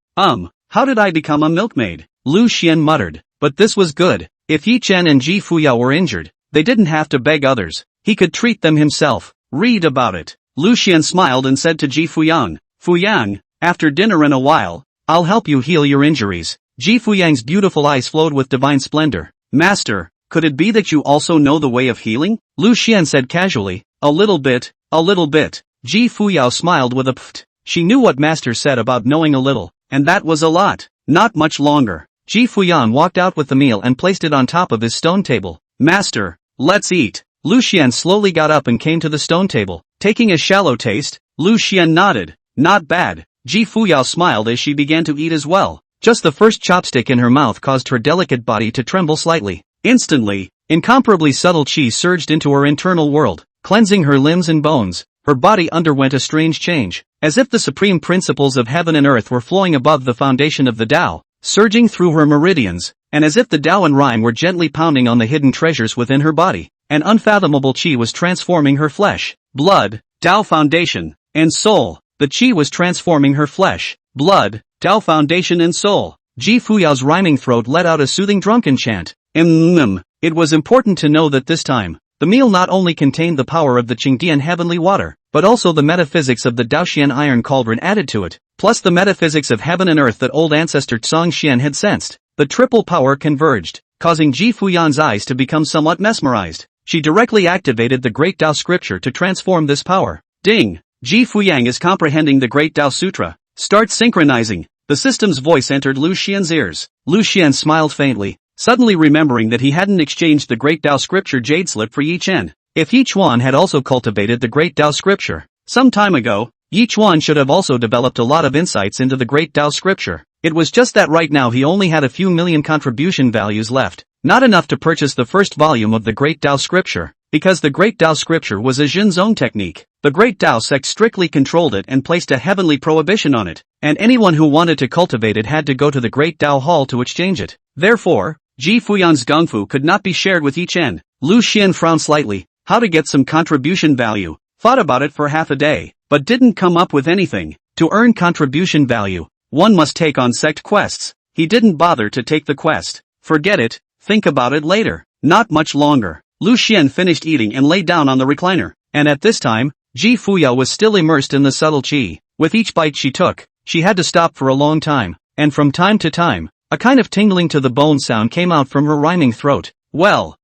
Speaker 2: How did I become a milkmaid? Lu Xian muttered. But this was good. If Yi Chen and Ji Fuyao were injured, they didn't have to beg others. He could treat them himself. Read about it. Lu Xian smiled and said to Ji Fuyang, Fuyang, after dinner in a while, I'll help you heal your injuries. Ji Fuyang's beautiful eyes flowed with divine splendor. Master, could it be that you also know the way of healing? Lu Xian said casually. A little bit, a little bit. Ji Fuyao smiled with a pft. She knew what Master said about knowing a little, and that was a lot. Not much longer. Ji Fuyan walked out with the meal and placed it on top of his stone table. Master, let's eat. Lu Xian slowly got up and came to the stone table. Taking a shallow taste, Lu Xian nodded. Not bad. Ji Fuyao smiled as she began to eat as well. Just the first chopstick in her mouth caused her delicate body to tremble slightly. Instantly, incomparably subtle qi surged into her internal world, cleansing her limbs and bones. Her body underwent a strange change, as if the supreme principles of heaven and earth were flowing above the foundation of the Tao, surging through her meridians, and as if the Tao and Rhyme were gently pounding on the hidden treasures within her body. An unfathomable qi was transforming her flesh, blood, Tao foundation, and soul. The qi was transforming her flesh, blood, Tao foundation and soul. Ji Fuyao's rhyming throat let out a soothing drunken chant. It was important to know that this time, the meal not only contained the power of the Qingdian heavenly water, but also the metaphysics of the Daoxian iron cauldron added to it, plus the metaphysics of heaven and earth that old ancestor Zhongxian had sensed. The triple power converged, causing Ji Fuyan's eyes to become somewhat mesmerized. She directly activated the Great Tao Scripture to transform this power. Ding! Ji Fuyang is comprehending the Great Tao Sutra. Start synchronizing. The system's voice entered Lu Xian's ears. Lu Xian smiled faintly, suddenly remembering that he hadn't exchanged the Great Tao Scripture jade slip for Yi Chen. If Yi Chuan had also cultivated the Great Tao Scripture some time ago, Yi Chuan should have also developed a lot of insights into the Great Tao Scripture. It was just that right now he only had a few million contribution values left, not enough to purchase the first volume of the Great Tao Scripture. Because the Great Tao Scripture was a Jinzong technique, the Great Tao sect strictly controlled it and placed a heavenly prohibition on it, and anyone who wanted to cultivate it had to go to the Great Tao Hall to exchange it. Therefore, Ji Fuyan's gongfu could not be shared with Yi Chen. Lu Xian frowned slightly. How to get some contribution value? Thought about it for half a day, but didn't come up with anything. To earn contribution value, one must take on sect quests. He didn't bother to take the quest. Forget it, think about it later. Not much longer. Lu Xian finished eating and lay down on the recliner, and at this time, Ji Fuya was still immersed in the subtle qi. With each bite she took, she had to stop for a long time, and from time to time, a kind of tingling to the bone sound came out from her rhyming throat. Well,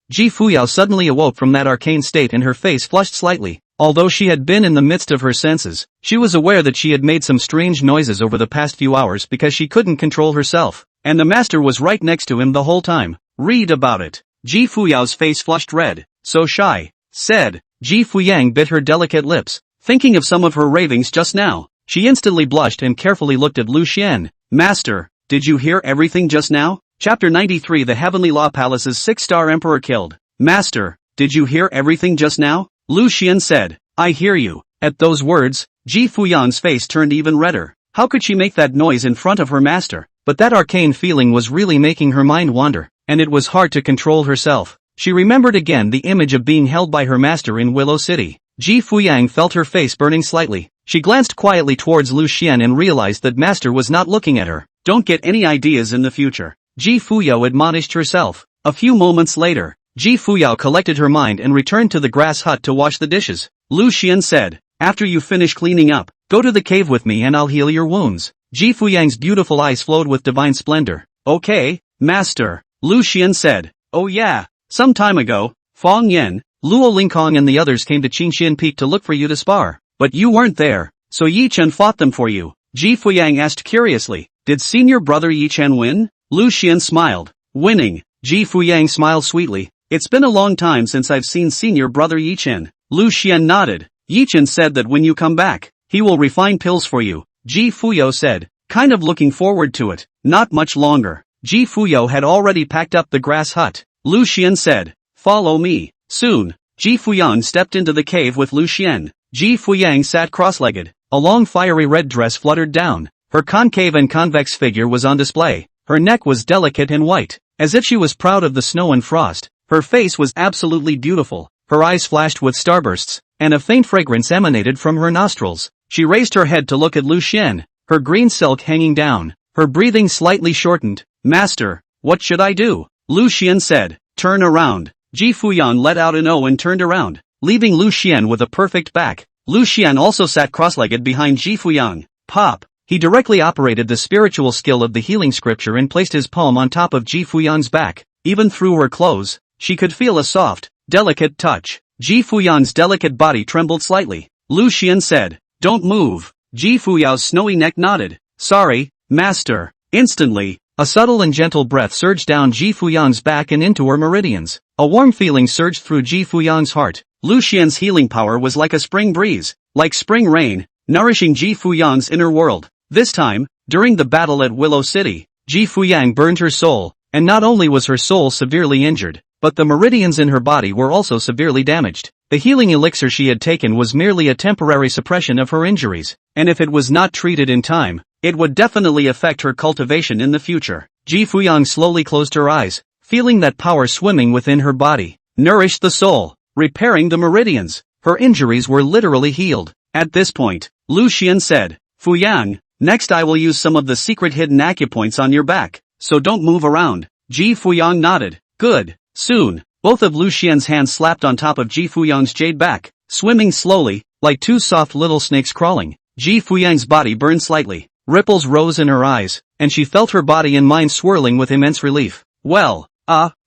Speaker 2: Ji Fuyao suddenly awoke from that arcane state and her face flushed slightly. Although she had been in the midst of her senses, she was aware that she had made some strange noises over the past few hours because she couldn't control herself, and the master was right next to him the whole time. Read about it. Ji Fuyao's face flushed red. So shy, said. Ji Fuyang bit her delicate lips, thinking of some of her ravings just now. She instantly blushed and carefully looked at Lu Xian. Master, did you hear everything just now? Chapter 93 The Heavenly Law Palace's 6-star Emperor killed. Master, did you hear everything just now? Lu Xian said. I hear you. At those words, Ji Fuyang's face turned even redder. How could she make that noise in front of her master? But that arcane feeling was really making her mind wander, and it was hard to control herself. She remembered again the image of being held by her master in Willow City. Ji Fuyang felt her face burning slightly. She glanced quietly towards Lu Xian and realized that master was not looking at her. Don't get any ideas in the future, Ji Fuyao admonished herself. A few moments later, Ji Fuyao collected her mind and returned to the grass hut to wash the dishes. Lu Xian said, after you finish cleaning up, go to the cave with me and I'll heal your wounds. Ji Fuyang's beautiful eyes flowed with divine splendor. Okay, master, Lu Xian said. Oh yeah, some time ago, Fong Yen, Luo Lingkong and the others came to Qingxian Peak to look for you to spar, but you weren't there, so Yi Chen fought them for you. Ji Fuyang asked curiously, did senior brother Yi Chen win? Lu Xian smiled. Winning. Ji Fuyang smiled sweetly. It's been a long time since I've seen senior brother Yi Chen. Lu Xian nodded. Yi Chen said that when you come back, he will refine pills for you. Ji Fuyo said, kind of looking forward to it. Not much longer. Ji Fuyo had already packed up the grass hut. Lu Xian said, follow me. Soon, Ji Fuyang stepped into the cave with Lu Xian. Ji Fuyang sat cross-legged. A long fiery red dress fluttered down. Her concave and convex figure was on display. Her neck was delicate and white, as if she was proud of the snow and frost. Her face was absolutely beautiful. Her eyes flashed with starbursts, and a faint fragrance emanated from her nostrils. She raised her head to look at Lu Xian, her green silk hanging down, Her breathing slightly shortened. Master, what should I do? Lu Xian said. Turn around. Ji Fuyang let out an "oh" and turned around, leaving Lu Xian with a perfect back. Lu Xian also sat cross-legged behind Ji Fuyang. Pop! He directly operated the spiritual skill of the healing scripture and placed his palm on top of Ji Fuyang's back. Even through her clothes, she could feel a soft, delicate touch. Ji Fuyang's delicate body trembled slightly. Lu Xian said, "Don't move." Ji Fuyao's snowy neck nodded. "Sorry, master." Instantly, a subtle and gentle breath surged down Ji Fuyang's back and into her meridians. A warm feeling surged through Ji Fuyang's heart. Lu Xian's healing power was like a spring breeze, like spring rain, nourishing Ji Fuyang's inner world. This time, during the battle at Willow City, Ji Fuyang burned her soul, and not only was her soul severely injured, but the meridians in her body were also severely damaged. The healing elixir she had taken was merely a temporary suppression of her injuries, and if it was not treated in time, it would definitely affect her cultivation in the future. Ji Fuyang slowly closed her eyes, feeling that power swimming within her body, nourished the soul, repairing the meridians. Her injuries were literally healed. At this point, Lu Xian said, "Fuyang, next I will use some of the secret hidden acupoints on your back, so don't move around." Ji Fuyang nodded. Good. Soon, both of Lu Xian's hands slapped on top of Ji Fuyang's jade back, swimming slowly, like two soft little snakes crawling. Ji Fuyang's body burned slightly. Ripples rose in her eyes, and she felt her body and mind swirling with immense relief. Well,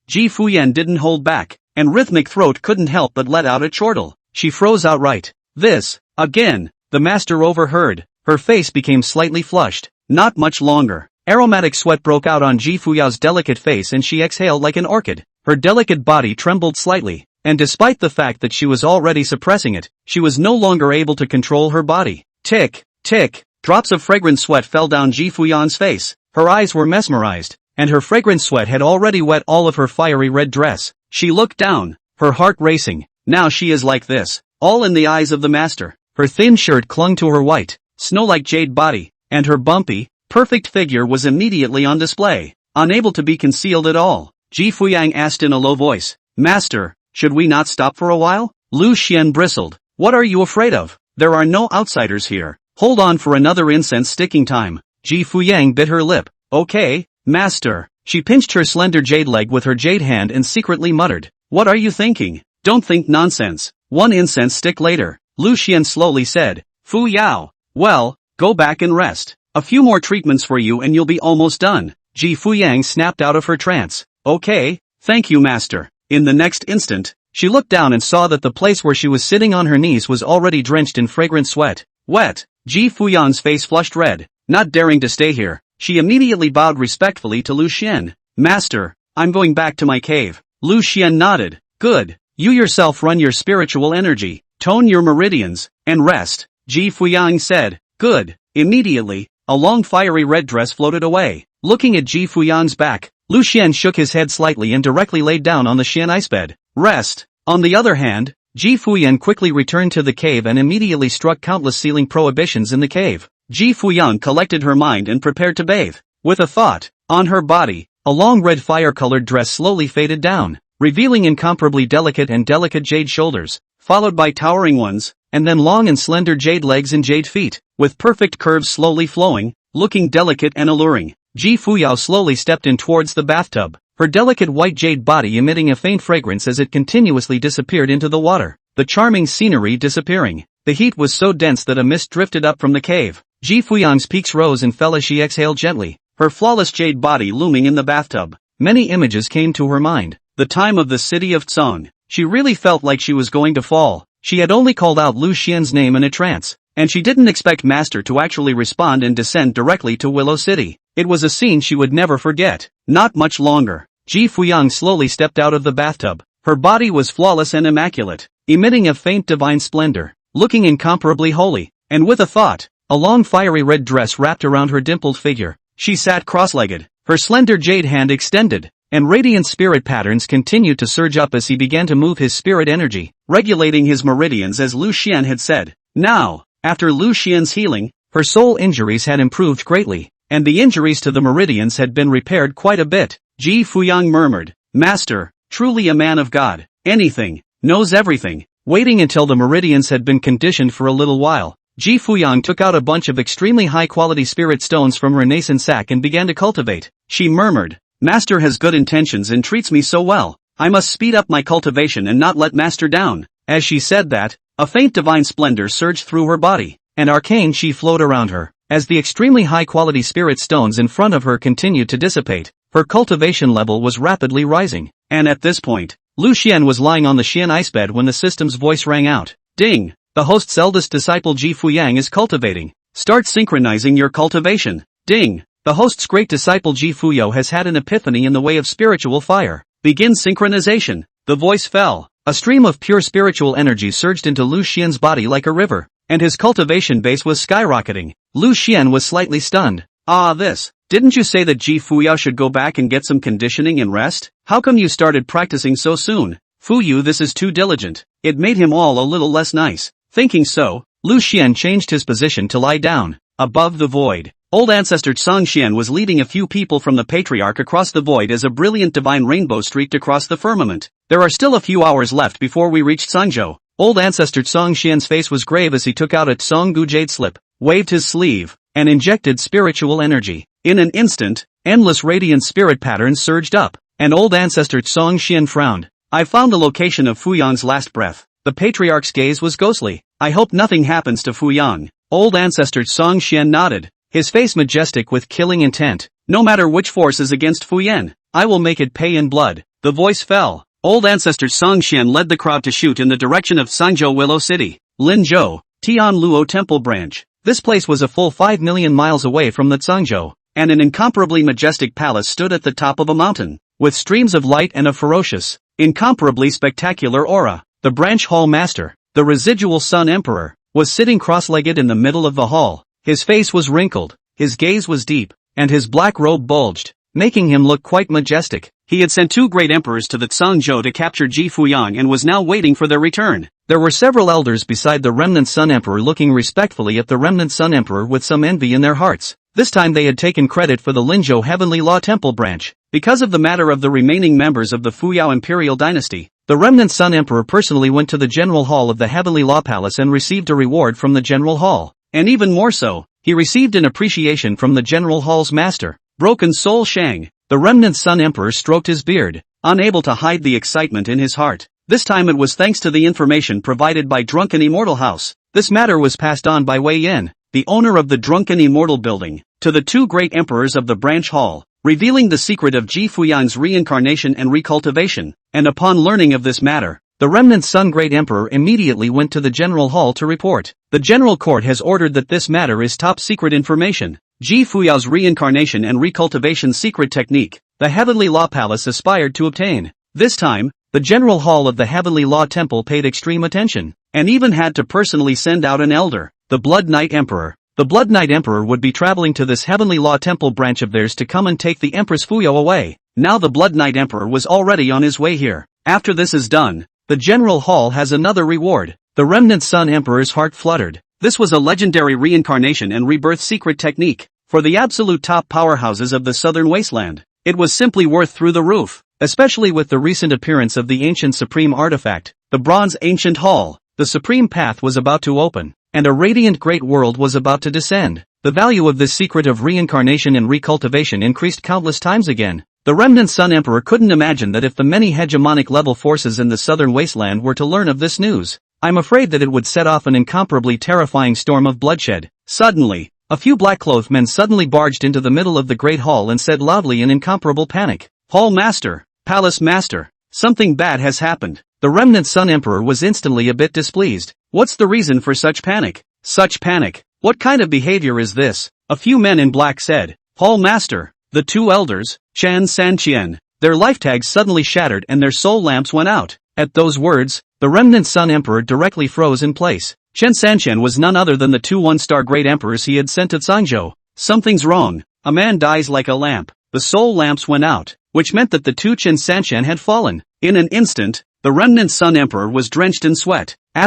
Speaker 2: Ji Fuyang didn't hold back, and rhythmic throat couldn't help but let out a chortle. She froze outright. This, again, the master overheard. Her face became slightly flushed. Not much longer. Aromatic sweat broke out on Ji Fuyao's delicate face and she exhaled like an orchid. Her delicate body trembled slightly, and despite the fact that she was already suppressing it, she was no longer able to control her body. Tick, tick. Drops of fragrant sweat fell down Ji Fuyang's face. Her eyes were mesmerized, and her fragrant sweat had already wet all of her fiery red dress. She looked down, her heart racing. Now she is like this, all in the eyes of the master. Her thin shirt clung to her white, snow-like jade body, and her bumpy, perfect figure was immediately on display, unable to be concealed at all. Ji Fuyang asked in a low voice, "Master, should we not stop for a while?" Lu Xian bristled. "What are you afraid of? There are no outsiders here. Hold on for another incense sticking time." Ji Fuyang bit her lip. "Okay, master." She pinched her slender jade leg with her jade hand and secretly muttered, "What are you thinking? Don't think nonsense." One incense stick later, Lu Xian slowly said, "Fu Yao, well, go back and rest. A few more treatments for you and you'll be almost done." Ji Fuyang snapped out of her trance. "Okay, thank you master." In the next instant, she looked down and saw that the place where she was sitting on her knees was already drenched in fragrant sweat. Wet. Ji Fuyang's face flushed red. Not daring to stay here, she immediately bowed respectfully to Lu Xian. "Master, I'm going back to my cave." Lu Xian nodded. "Good. You yourself run your spiritual energy, tone your meridians, and rest." Ji Fuyang said. "Good." Immediately, a long fiery red dress floated away. Looking at Ji Fuyang's back, Lu Xian shook his head slightly and directly laid down on the Xian ice bed. Rest. On the other hand, Ji Fuyang quickly returned to the cave and immediately struck countless sealing prohibitions in the cave. Ji Fuyang collected her mind and prepared to bathe. With a thought, on her body, a long red fire-colored dress slowly faded down, revealing incomparably delicate jade shoulders, followed by towering ones, and then long and slender jade legs and jade feet, with perfect curves slowly flowing, looking delicate and alluring. Ji Fuyao slowly stepped in towards the bathtub, her delicate white jade body emitting a faint fragrance as it continuously disappeared into the water, the charming scenery disappearing. The heat was so dense that a mist drifted up from the cave. Ji Fuyang's peaks rose and fell as she exhaled gently, her flawless jade body looming in the bathtub. Many images came to her mind. The time of the city of Tsong. She really felt like she was going to fall. She had only called out Lu Xian's name in a trance, and she didn't expect Master to actually respond and descend directly to Willow City. It was a scene she would never forget. Not much longer. Ji Fuyang slowly stepped out of the bathtub. Her body was flawless and immaculate, emitting a faint divine splendor, looking incomparably holy, and with a thought, a long fiery red dress wrapped around her dimpled figure. She sat cross-legged, her slender jade hand extended, and radiant spirit patterns continued to surge up as he began to move his spirit energy, regulating his meridians as Lu Xian had said. Now, after Lu Xian's healing, her soul injuries had improved greatly, and the injuries to the meridians had been repaired quite a bit. Ji Fuyang murmured, "Master, truly a man of God, anything, knows everything." Waiting until the meridians had been conditioned for a little while,
Speaker 1: Ji Fuyang took out a bunch of extremely high-quality spirit stones from her nascent sack and began to cultivate.
Speaker 2: She murmured, "Master has good intentions and treats me so well. I must speed up my cultivation and not let Master down." As she said that, a faint divine splendor surged through her body.
Speaker 1: An arcane chi flowed around her. As the extremely high-quality spirit stones in front of her continued to dissipate, her cultivation level was rapidly rising.
Speaker 2: And at this point,
Speaker 1: Lu Xian was lying on the Xian ice bed when the system's voice rang out.
Speaker 2: "Ding! The host's eldest disciple Ji Fuyang is cultivating. Start synchronizing your cultivation." "Ding! The host's great disciple Ji Fuyo has had an epiphany in the way of spiritual fire. Begin synchronization." The voice fell.
Speaker 1: A stream of pure spiritual energy surged into Lu Xian's body like a river, and his cultivation base was skyrocketing. Lu Xian was slightly stunned.
Speaker 2: Didn't you say that Ji Fuyo should go back and get some conditioning and rest? How come you started practicing so soon? Fuyu, this is too diligent." It made him all a little less nice. Thinking so,
Speaker 1: Lu Xian changed his position to lie down.
Speaker 2: Above the void, old ancestor Song Xian was leading a few people from the patriarch across the void as a brilliant divine rainbow streaked across the firmament. "There are still a few hours left before we reach Sangzhou."
Speaker 1: Old ancestor Song Xian's face was grave as he took out a Song Gu jade slip, waved his sleeve, and injected spiritual energy.
Speaker 2: In an instant,
Speaker 1: endless radiant spirit patterns surged up, and old ancestor Song Xian frowned.
Speaker 2: "I found the location of Fuyang's last breath."
Speaker 1: The patriarch's gaze was ghostly.
Speaker 2: "I hope nothing happens to Fuyang."
Speaker 1: Old ancestor Song Xian nodded, his face majestic with killing intent.
Speaker 2: "No matter which force is against Fuyan, I will make it pay in blood." The voice fell. Old ancestor Song Xian led the crowd to shoot in the direction of Sangzhou Willow City.
Speaker 1: Linzhou,
Speaker 2: Tian Luo Temple Branch.
Speaker 1: This place was a full 5 million miles away from the Zhangzhou,
Speaker 2: and an incomparably majestic palace stood at the top of a mountain,
Speaker 1: with streams of light and a ferocious,
Speaker 2: incomparably spectacular aura.
Speaker 1: The branch hall master, the residual Sun Emperor, was sitting cross-legged in the middle of the hall. His face was wrinkled, his gaze was deep, and his black robe bulged, making him look quite majestic.
Speaker 2: He had sent 2 great emperors to the Zhangzhou to capture Ji Fuyang and was now waiting for their return.
Speaker 1: There were several elders beside the remnant Sun Emperor looking respectfully at the remnant Sun Emperor with some envy in their hearts. This time they had taken credit for the Linzhou Heavenly Law Temple branch. Because of the matter of the remaining members of the Fuyao Imperial Dynasty, the remnant Sun Emperor personally went to the General Hall of the Heavenly Law Palace and received a reward from the General Hall.
Speaker 2: And even more so,
Speaker 1: he received an appreciation from the General Hall's master,
Speaker 2: Broken Soul Shang.
Speaker 1: The remnant Sun Emperor stroked his beard,
Speaker 2: unable to hide the excitement in his heart. This time it was thanks to the information provided by Drunken Immortal House.
Speaker 1: This matter was passed on by Wei Yin,
Speaker 2: the owner of the Drunken Immortal Building, to the 2 great emperors of the branch hall, revealing the secret of Ji Fuyang's reincarnation and recultivation. And upon learning of this matter,
Speaker 1: the remnant Sun Great Emperor immediately went to the General Hall to report. The General Court has ordered that this matter is top secret information.
Speaker 2: Ji Fuyao's reincarnation and recultivation secret technique,
Speaker 1: the Heavenly Law Palace aspired to obtain.
Speaker 2: This time,
Speaker 1: the General Hall of the Heavenly Law Temple paid extreme attention,
Speaker 2: and even had to personally send out an elder,
Speaker 1: the Blood Knight Emperor. The Blood Knight Emperor would be traveling to this Heavenly Law Temple branch of theirs to come and take the Empress Fuyo away.
Speaker 2: Now the Blood Knight Emperor was already on his way here. After this is done,
Speaker 1: the General Hall has another reward. The remnant Sun Emperor's heart fluttered.
Speaker 2: This was a legendary reincarnation and rebirth secret technique, for the absolute top powerhouses of the southern wasteland. It was simply worth through the roof,
Speaker 1: especially with the recent appearance of the ancient supreme artifact, the Bronze Ancient Hall. The supreme path was about to open, and a radiant great world was about to descend. The value of this secret of reincarnation and recultivation increased countless times again. The remnant Sun Emperor couldn't imagine that if the many hegemonic level forces in the southern wasteland were to learn of this news, I'm afraid that it would set off an incomparably terrifying storm of bloodshed.
Speaker 2: Suddenly,
Speaker 1: a few black-clothed men suddenly barged into the middle of the great hall and said loudly in incomparable panic,
Speaker 2: "Hall Master, Palace Master, something bad has happened."
Speaker 1: The remnant Sun Emperor was instantly a bit displeased.
Speaker 2: What's the reason for such panic?
Speaker 1: Such panic?
Speaker 2: What kind of behavior is this? A few men in black said, "Hall Master." The 2 elders, Chen Sanqian, their life tags suddenly shattered and their soul lamps went out.
Speaker 1: At those words, the remnant Sun Emperor directly froze in place.
Speaker 2: Chen Sanqian was none other than the 2 one-star great emperors he had sent to Zhangzhou. Something's wrong. A man dies like a lamp. The soul lamps went out, which meant that the 2 Chen Sanqian had fallen. In an instant, the remnant Sun Emperor was drenched in sweat.
Speaker 1: ********.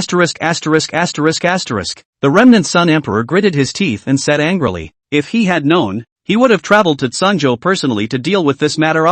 Speaker 1: The remnant Sun Emperor gritted his teeth and said angrily,
Speaker 2: if he had known, he would have traveled to Zhangzhou personally to deal with this matter.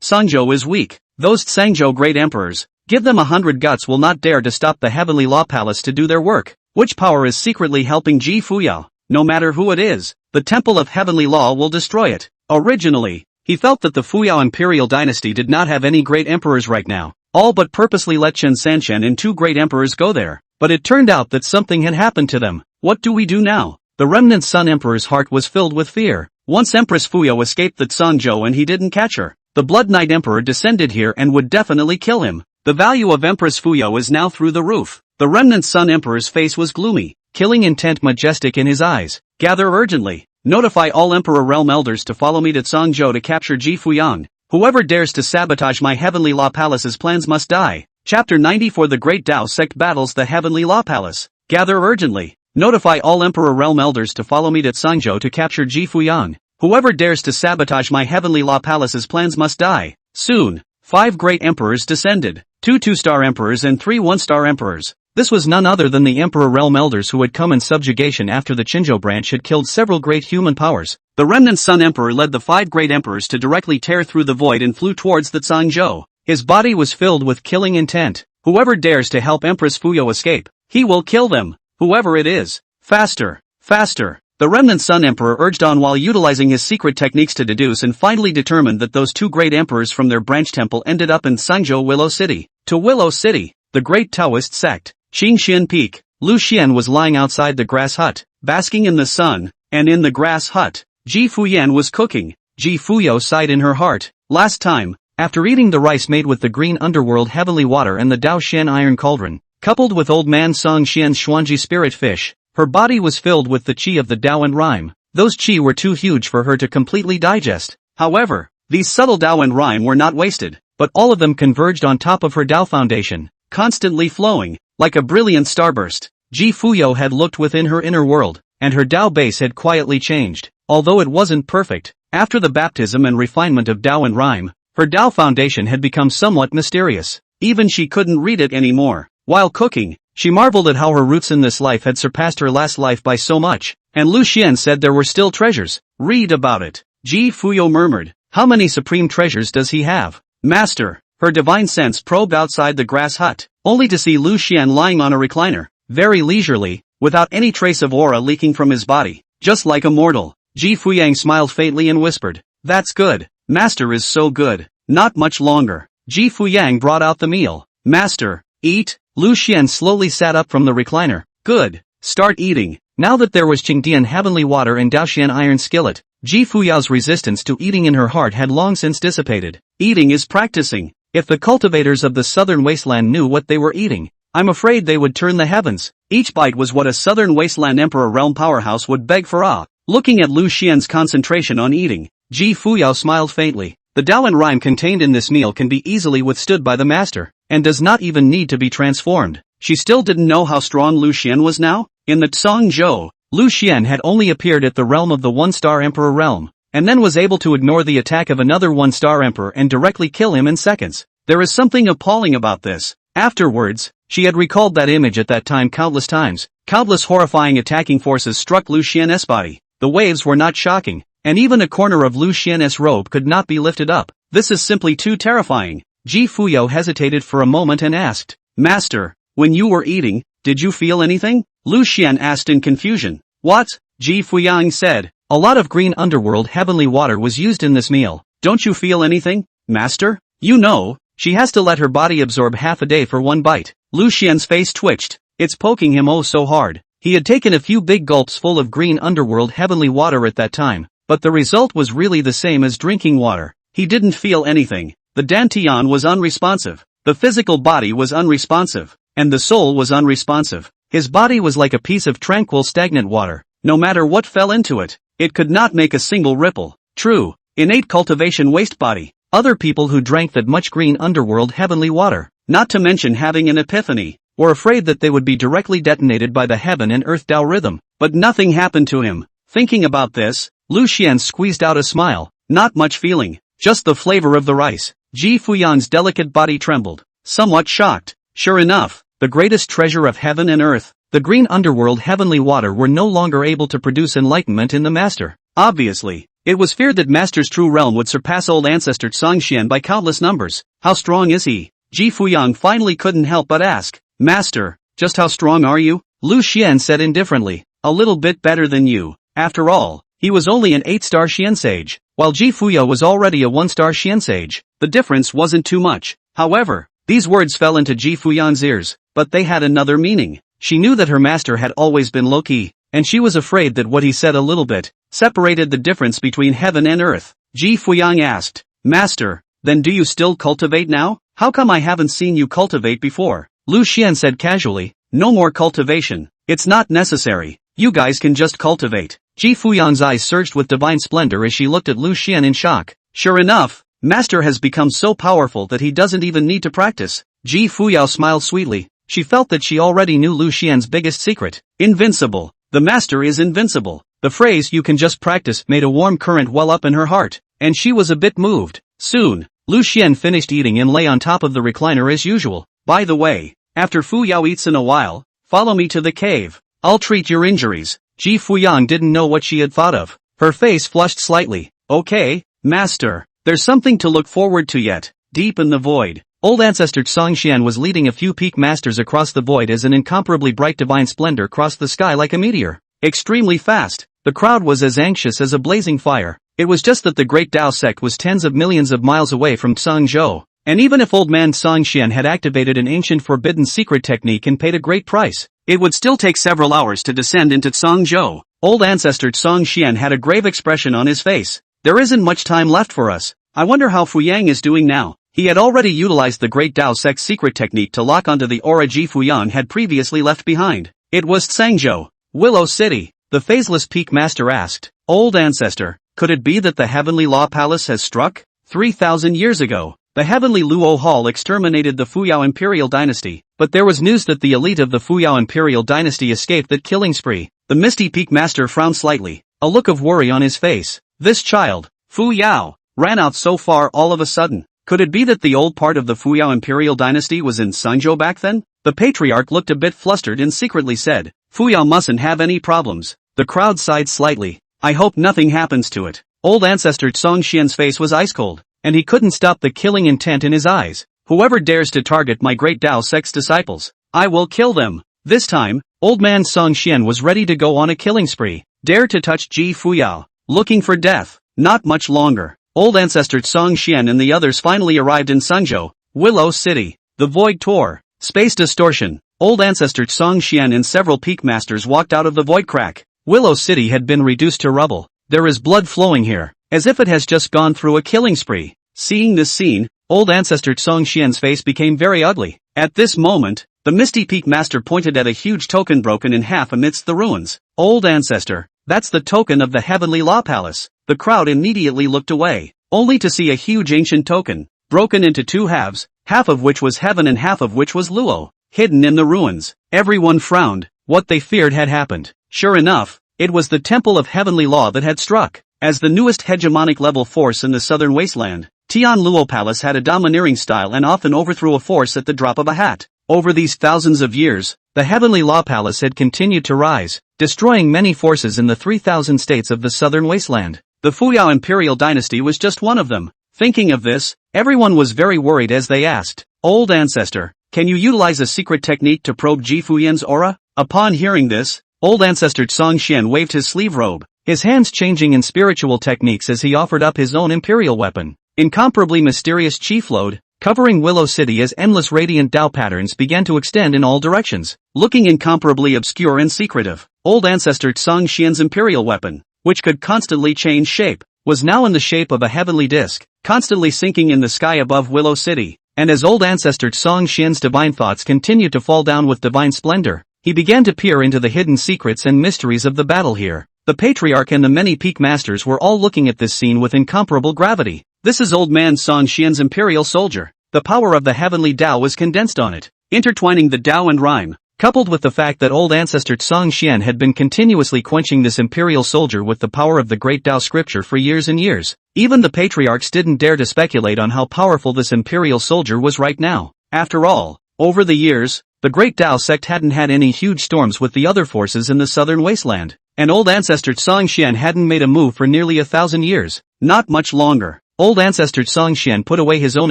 Speaker 2: Zhangzhou is weak. Those Zhangzhou great emperors, give them 100 guts, will not dare to stop the Heavenly Law Palace to do their work. Which power is secretly helping Ji Fuyao? No matter who it is, the Temple of Heavenly Law will destroy it. Originally, he felt that the Fuyao Imperial dynasty did not have any great emperors right now, all but purposely let Chen Sanchen and 2 great emperors go there. But it turned out that something had happened to them. What do we do now? The remnant Sun Emperor's heart was filled with fear. Once Empress Fuyao escaped the Zhou and he didn't catch her, the Blood Knight Emperor descended here and would definitely kill him. The value of Empress Fuyao is now through the roof. The remnant Sun Emperor's face was gloomy, killing intent majestic in his eyes. Gather urgently. Notify all Emperor Realm Elders to follow me to Zhou to capture Ji Fuyang. Whoever dares to sabotage my Heavenly Law Palace's plans must die. Chapter 94 The Great Tao Sect battles the Heavenly Law Palace. Gather urgently. Notify all Emperor Realm Elders to follow me to Zhou to capture Ji Fuyang. Whoever dares to sabotage my Heavenly Law Palace's plans must die. Soon, 5 great emperors descended. 2 2-star emperors and 3 1-star emperors. This was none other than the Emperor Realm Elders who had come in subjugation after the Qinzhou branch had killed several great human powers. The remnant Sun Emperor led the 5 great emperors to directly tear through the void and flew towards the Zhou. His body was filled with killing intent. Whoever dares to help Empress Fuyao escape, he will kill them. Whoever it is. Faster, faster. The remnant Sun Emperor urged on while utilizing his secret techniques to deduce and finally determined that those 2 great emperors from their branch temple ended up in Zhangzhou Willow City. To Willow City, the great Taoist sect. Qingxian Peak. Lu Xian was lying outside the grass hut, basking in the sun, and in the grass hut, Ji Fuyan was cooking. Ji Fuyao sighed in her heart. Last time, after eating the rice made with the green underworld heavenly water and the Dao Xian iron cauldron, coupled with old man Song Xian's Xuanji spirit fish, her body was filled with the qi of the Dao and rhyme. Those qi were too huge for her to completely digest. However, these subtle Dao and rhyme were not wasted, but all of them converged on top of her Dao foundation, constantly flowing. Like a brilliant starburst, Ji Fuyao had looked within her inner world, and her Dao base had quietly changed. Although it wasn't perfect, after the baptism and refinement of Dao and rhyme, her Dao foundation had become somewhat mysterious. Even she couldn't read it anymore. While cooking, she marveled at how her roots in this life had surpassed her last life by so much, and Lu Xian said there were still treasures. Read about it. Ji Fuyao murmured, how many supreme treasures does he have? Master. Her divine sense probed outside the grass hut, only to see Lu Xian lying on a recliner, very leisurely, without any trace of aura leaking from his body, just like a mortal. Ji Fuyang smiled faintly and whispered, that's good. Master is so good. Not much longer. Ji Fuyang brought out the meal. Master, eat. Lu Xian slowly sat up from the recliner. Good. Start eating. Now that there was Qingdian heavenly water and Daoxian iron skillet, Ji Fuyao's resistance to eating in her heart had long since dissipated. Eating is practicing. If the cultivators of the southern wasteland knew what they were eating, I'm afraid they would turn the heavens. Each bite was what a southern wasteland emperor realm powerhouse would beg for awe. Looking at Lu Xian's concentration on eating, Ji Fuyao smiled faintly. The Dao and rhyme contained in this meal can be easily withstood by the master, and does not even need to be transformed. She still didn't know how strong Lu Xian was now? In the Zhou, Lu Xian had only appeared at the realm of the one-star emperor realm, and then was able to ignore the attack of another one-star emperor and directly kill him in seconds. There is something appalling about this. Afterwards, she had recalled that image at that time countless times. Countless horrifying attacking forces struck Lu Xian's body. The waves were not shocking, and even a corner of Lu Xian's robe could not be lifted up. This is simply too terrifying. Ji Fuyao hesitated for a moment and asked, Master, when you were eating, did you feel anything? Lu Xian asked in confusion. What? Ji Fuyang said. A lot of green underworld heavenly water was used in this meal. Don't you feel anything, Master? You know, she has to let her body absorb half a day for one bite. Lu Xian's face twitched. It's poking him oh so hard. He had taken a few big gulps full of green underworld heavenly water at that time, but the result was really the same as drinking water. He didn't feel anything. The dantian was unresponsive. The physical body was unresponsive. And the soul was unresponsive. His body was like a piece of tranquil stagnant water. No matter what fell into it, it could not make a single ripple. True, innate cultivation waste body. Other people who drank that much green underworld heavenly water, not to mention having an epiphany, were afraid that they would be directly detonated by the heaven and earth Tao rhythm. But nothing happened to him. Thinking about this, Lu Xian squeezed out a smile. Not much feeling, just the flavor of the rice. Ji Fuyang's delicate body trembled, somewhat shocked. Sure enough, the greatest treasure of heaven and earth, the green underworld heavenly water were no longer able to produce enlightenment in the master. Obviously, it was feared that master's true realm would surpass old ancestor Zhangxian by countless numbers. How strong is he? Ji Fuyang finally couldn't help but ask. Master, just how strong are you? Lu Xian said indifferently. A little bit better than you. After all, he was only an 8-star Xian sage, while Ji Fuya was already a 1-star Xian sage. The difference wasn't too much. However, these words fell into Ji Fuyan's ears, but they had another meaning. She knew that her master had always been low-key, and she was afraid that what he said a little bit separated the difference between heaven and earth. Ji Fuyang asked, Master, then do you still cultivate now? How come I haven't seen you cultivate before? Lu Xian said casually, no more cultivation. It's not necessary. You guys can just cultivate. Ji Fuyang's eyes surged with divine splendor as she looked at Lu Xian in shock. Sure enough, Master has become so powerful that he doesn't even need to practice. Ji Fuyao smiled sweetly. She felt that she already knew Lu Xian's biggest secret. Invincible. The master is invincible. The phrase you can just practice made a warm current well up in her heart, and she was a bit moved. Soon, Lu Xian finished eating and lay on top of the recliner as usual. By the way, after Fu Yao eats in a while, follow me to the cave. I'll treat your injuries. Ji Fuyang didn't know what she had thought of. Her face flushed slightly. Okay, master. There's something to look forward to yet. Deep in the void, old ancestor Songxian was leading a few peak masters across the void as an incomparably bright divine splendor crossed the sky like a meteor. Extremely fast, the crowd was as anxious as a blazing fire. It was just that the great Tao sect was tens of millions of miles away from Tsangzhou, and even if old man Songxian had activated an ancient forbidden secret technique and paid a great price, it would still take several hours to descend into Tsangzhou. Old ancestor Songxian had a grave expression on his face. There isn't much time left for us. I wonder how Fuyang is doing now. He had already utilized the great Tao sect's secret technique to lock onto the aura Ji Fuyang had previously left behind. It was Tsangzhou, Willow City. The phaseless peak master asked, Old ancestor, could it be that the heavenly law palace has struck? 3,000 years ago, the heavenly Luo Hall exterminated the Fuyao Imperial dynasty, but there was news that the elite of the Fuyao Imperial dynasty escaped that killing spree. The misty peak master frowned slightly, a look of worry on his face. This child, Fu Yao, ran out so far all of a sudden. Could it be that the old part of the Fuyao Imperial dynasty was in Sangzhou back then? The patriarch looked a bit flustered and secretly said, Fuyao mustn't have any problems. The crowd sighed slightly. I hope nothing happens to it. Old ancestor Songxian's face was ice cold, and he couldn't stop the killing intent in his eyes. Whoever dares to target my great Tao sect's disciples, I will kill them. This time, old man Songxian was ready to go on a killing spree. Dare to touch Ji Fuyao. Looking for death. Not much longer. Old ancestor Songxian and the others finally arrived in Sangzhou, Willow City. The void tore. Space distortion. Old ancestor Songxian and several peak masters walked out of the void crack. Willow City had been reduced to rubble. There is blood flowing here, as if it has just gone through a killing spree. Seeing this scene, old ancestor Songxian's face became very ugly. At this moment, the misty peak master pointed at a huge token broken in half amidst the ruins. Old ancestor, that's the token of the heavenly law palace. The crowd immediately looked away, only to see a huge ancient token, broken into two halves, half of which was heaven and half of which was Luo, hidden in the ruins. Everyone frowned. What they feared had happened. Sure enough, it was the Temple of Heavenly Law that had struck. As the newest hegemonic level force in the southern wasteland, Tian Luo Palace had a domineering style and often overthrew a force at the drop of a hat. Over these thousands of years, the Heavenly Law Palace had continued to rise, destroying many forces in the 3,000 states of the southern wasteland. The Fuyao Imperial dynasty was just one of them. Thinking of this, everyone was very worried as they asked, Old ancestor, can you utilize a secret technique to probe Ji Fuyan's aura? Upon hearing this, old ancestor Songxian waved his sleeve robe, his hands changing in spiritual techniques as he offered up his own imperial weapon. Incomparably mysterious chi flowed, covering Willow City as endless radiant Tao patterns began to extend in all directions. Looking incomparably obscure and secretive, old ancestor Songxian's imperial weapon, which could constantly change shape, was now in the shape of a heavenly disk, constantly sinking in the sky above Willow City. And as old ancestor Songxian's divine thoughts continued to fall down with divine splendor, he began to peer into the hidden secrets and mysteries of the battle here. The patriarch and the many peak masters were all looking at this scene with incomparable gravity. This is old man Songxian's imperial soldier. The power of the heavenly Tao was condensed on it, intertwining the Tao and rhyme, coupled with the fact that old ancestor Songxian had been continuously quenching this imperial soldier with the power of the great Tao scripture for years and years. Even the patriarchs didn't dare to speculate on how powerful this imperial soldier was right now. After all, over the years, the great Tao sect hadn't had any huge storms with the other forces in the southern wasteland, and old ancestor Songxian hadn't made a move for nearly 1,000 years. Not much longer. Old ancestor Songxian put away his own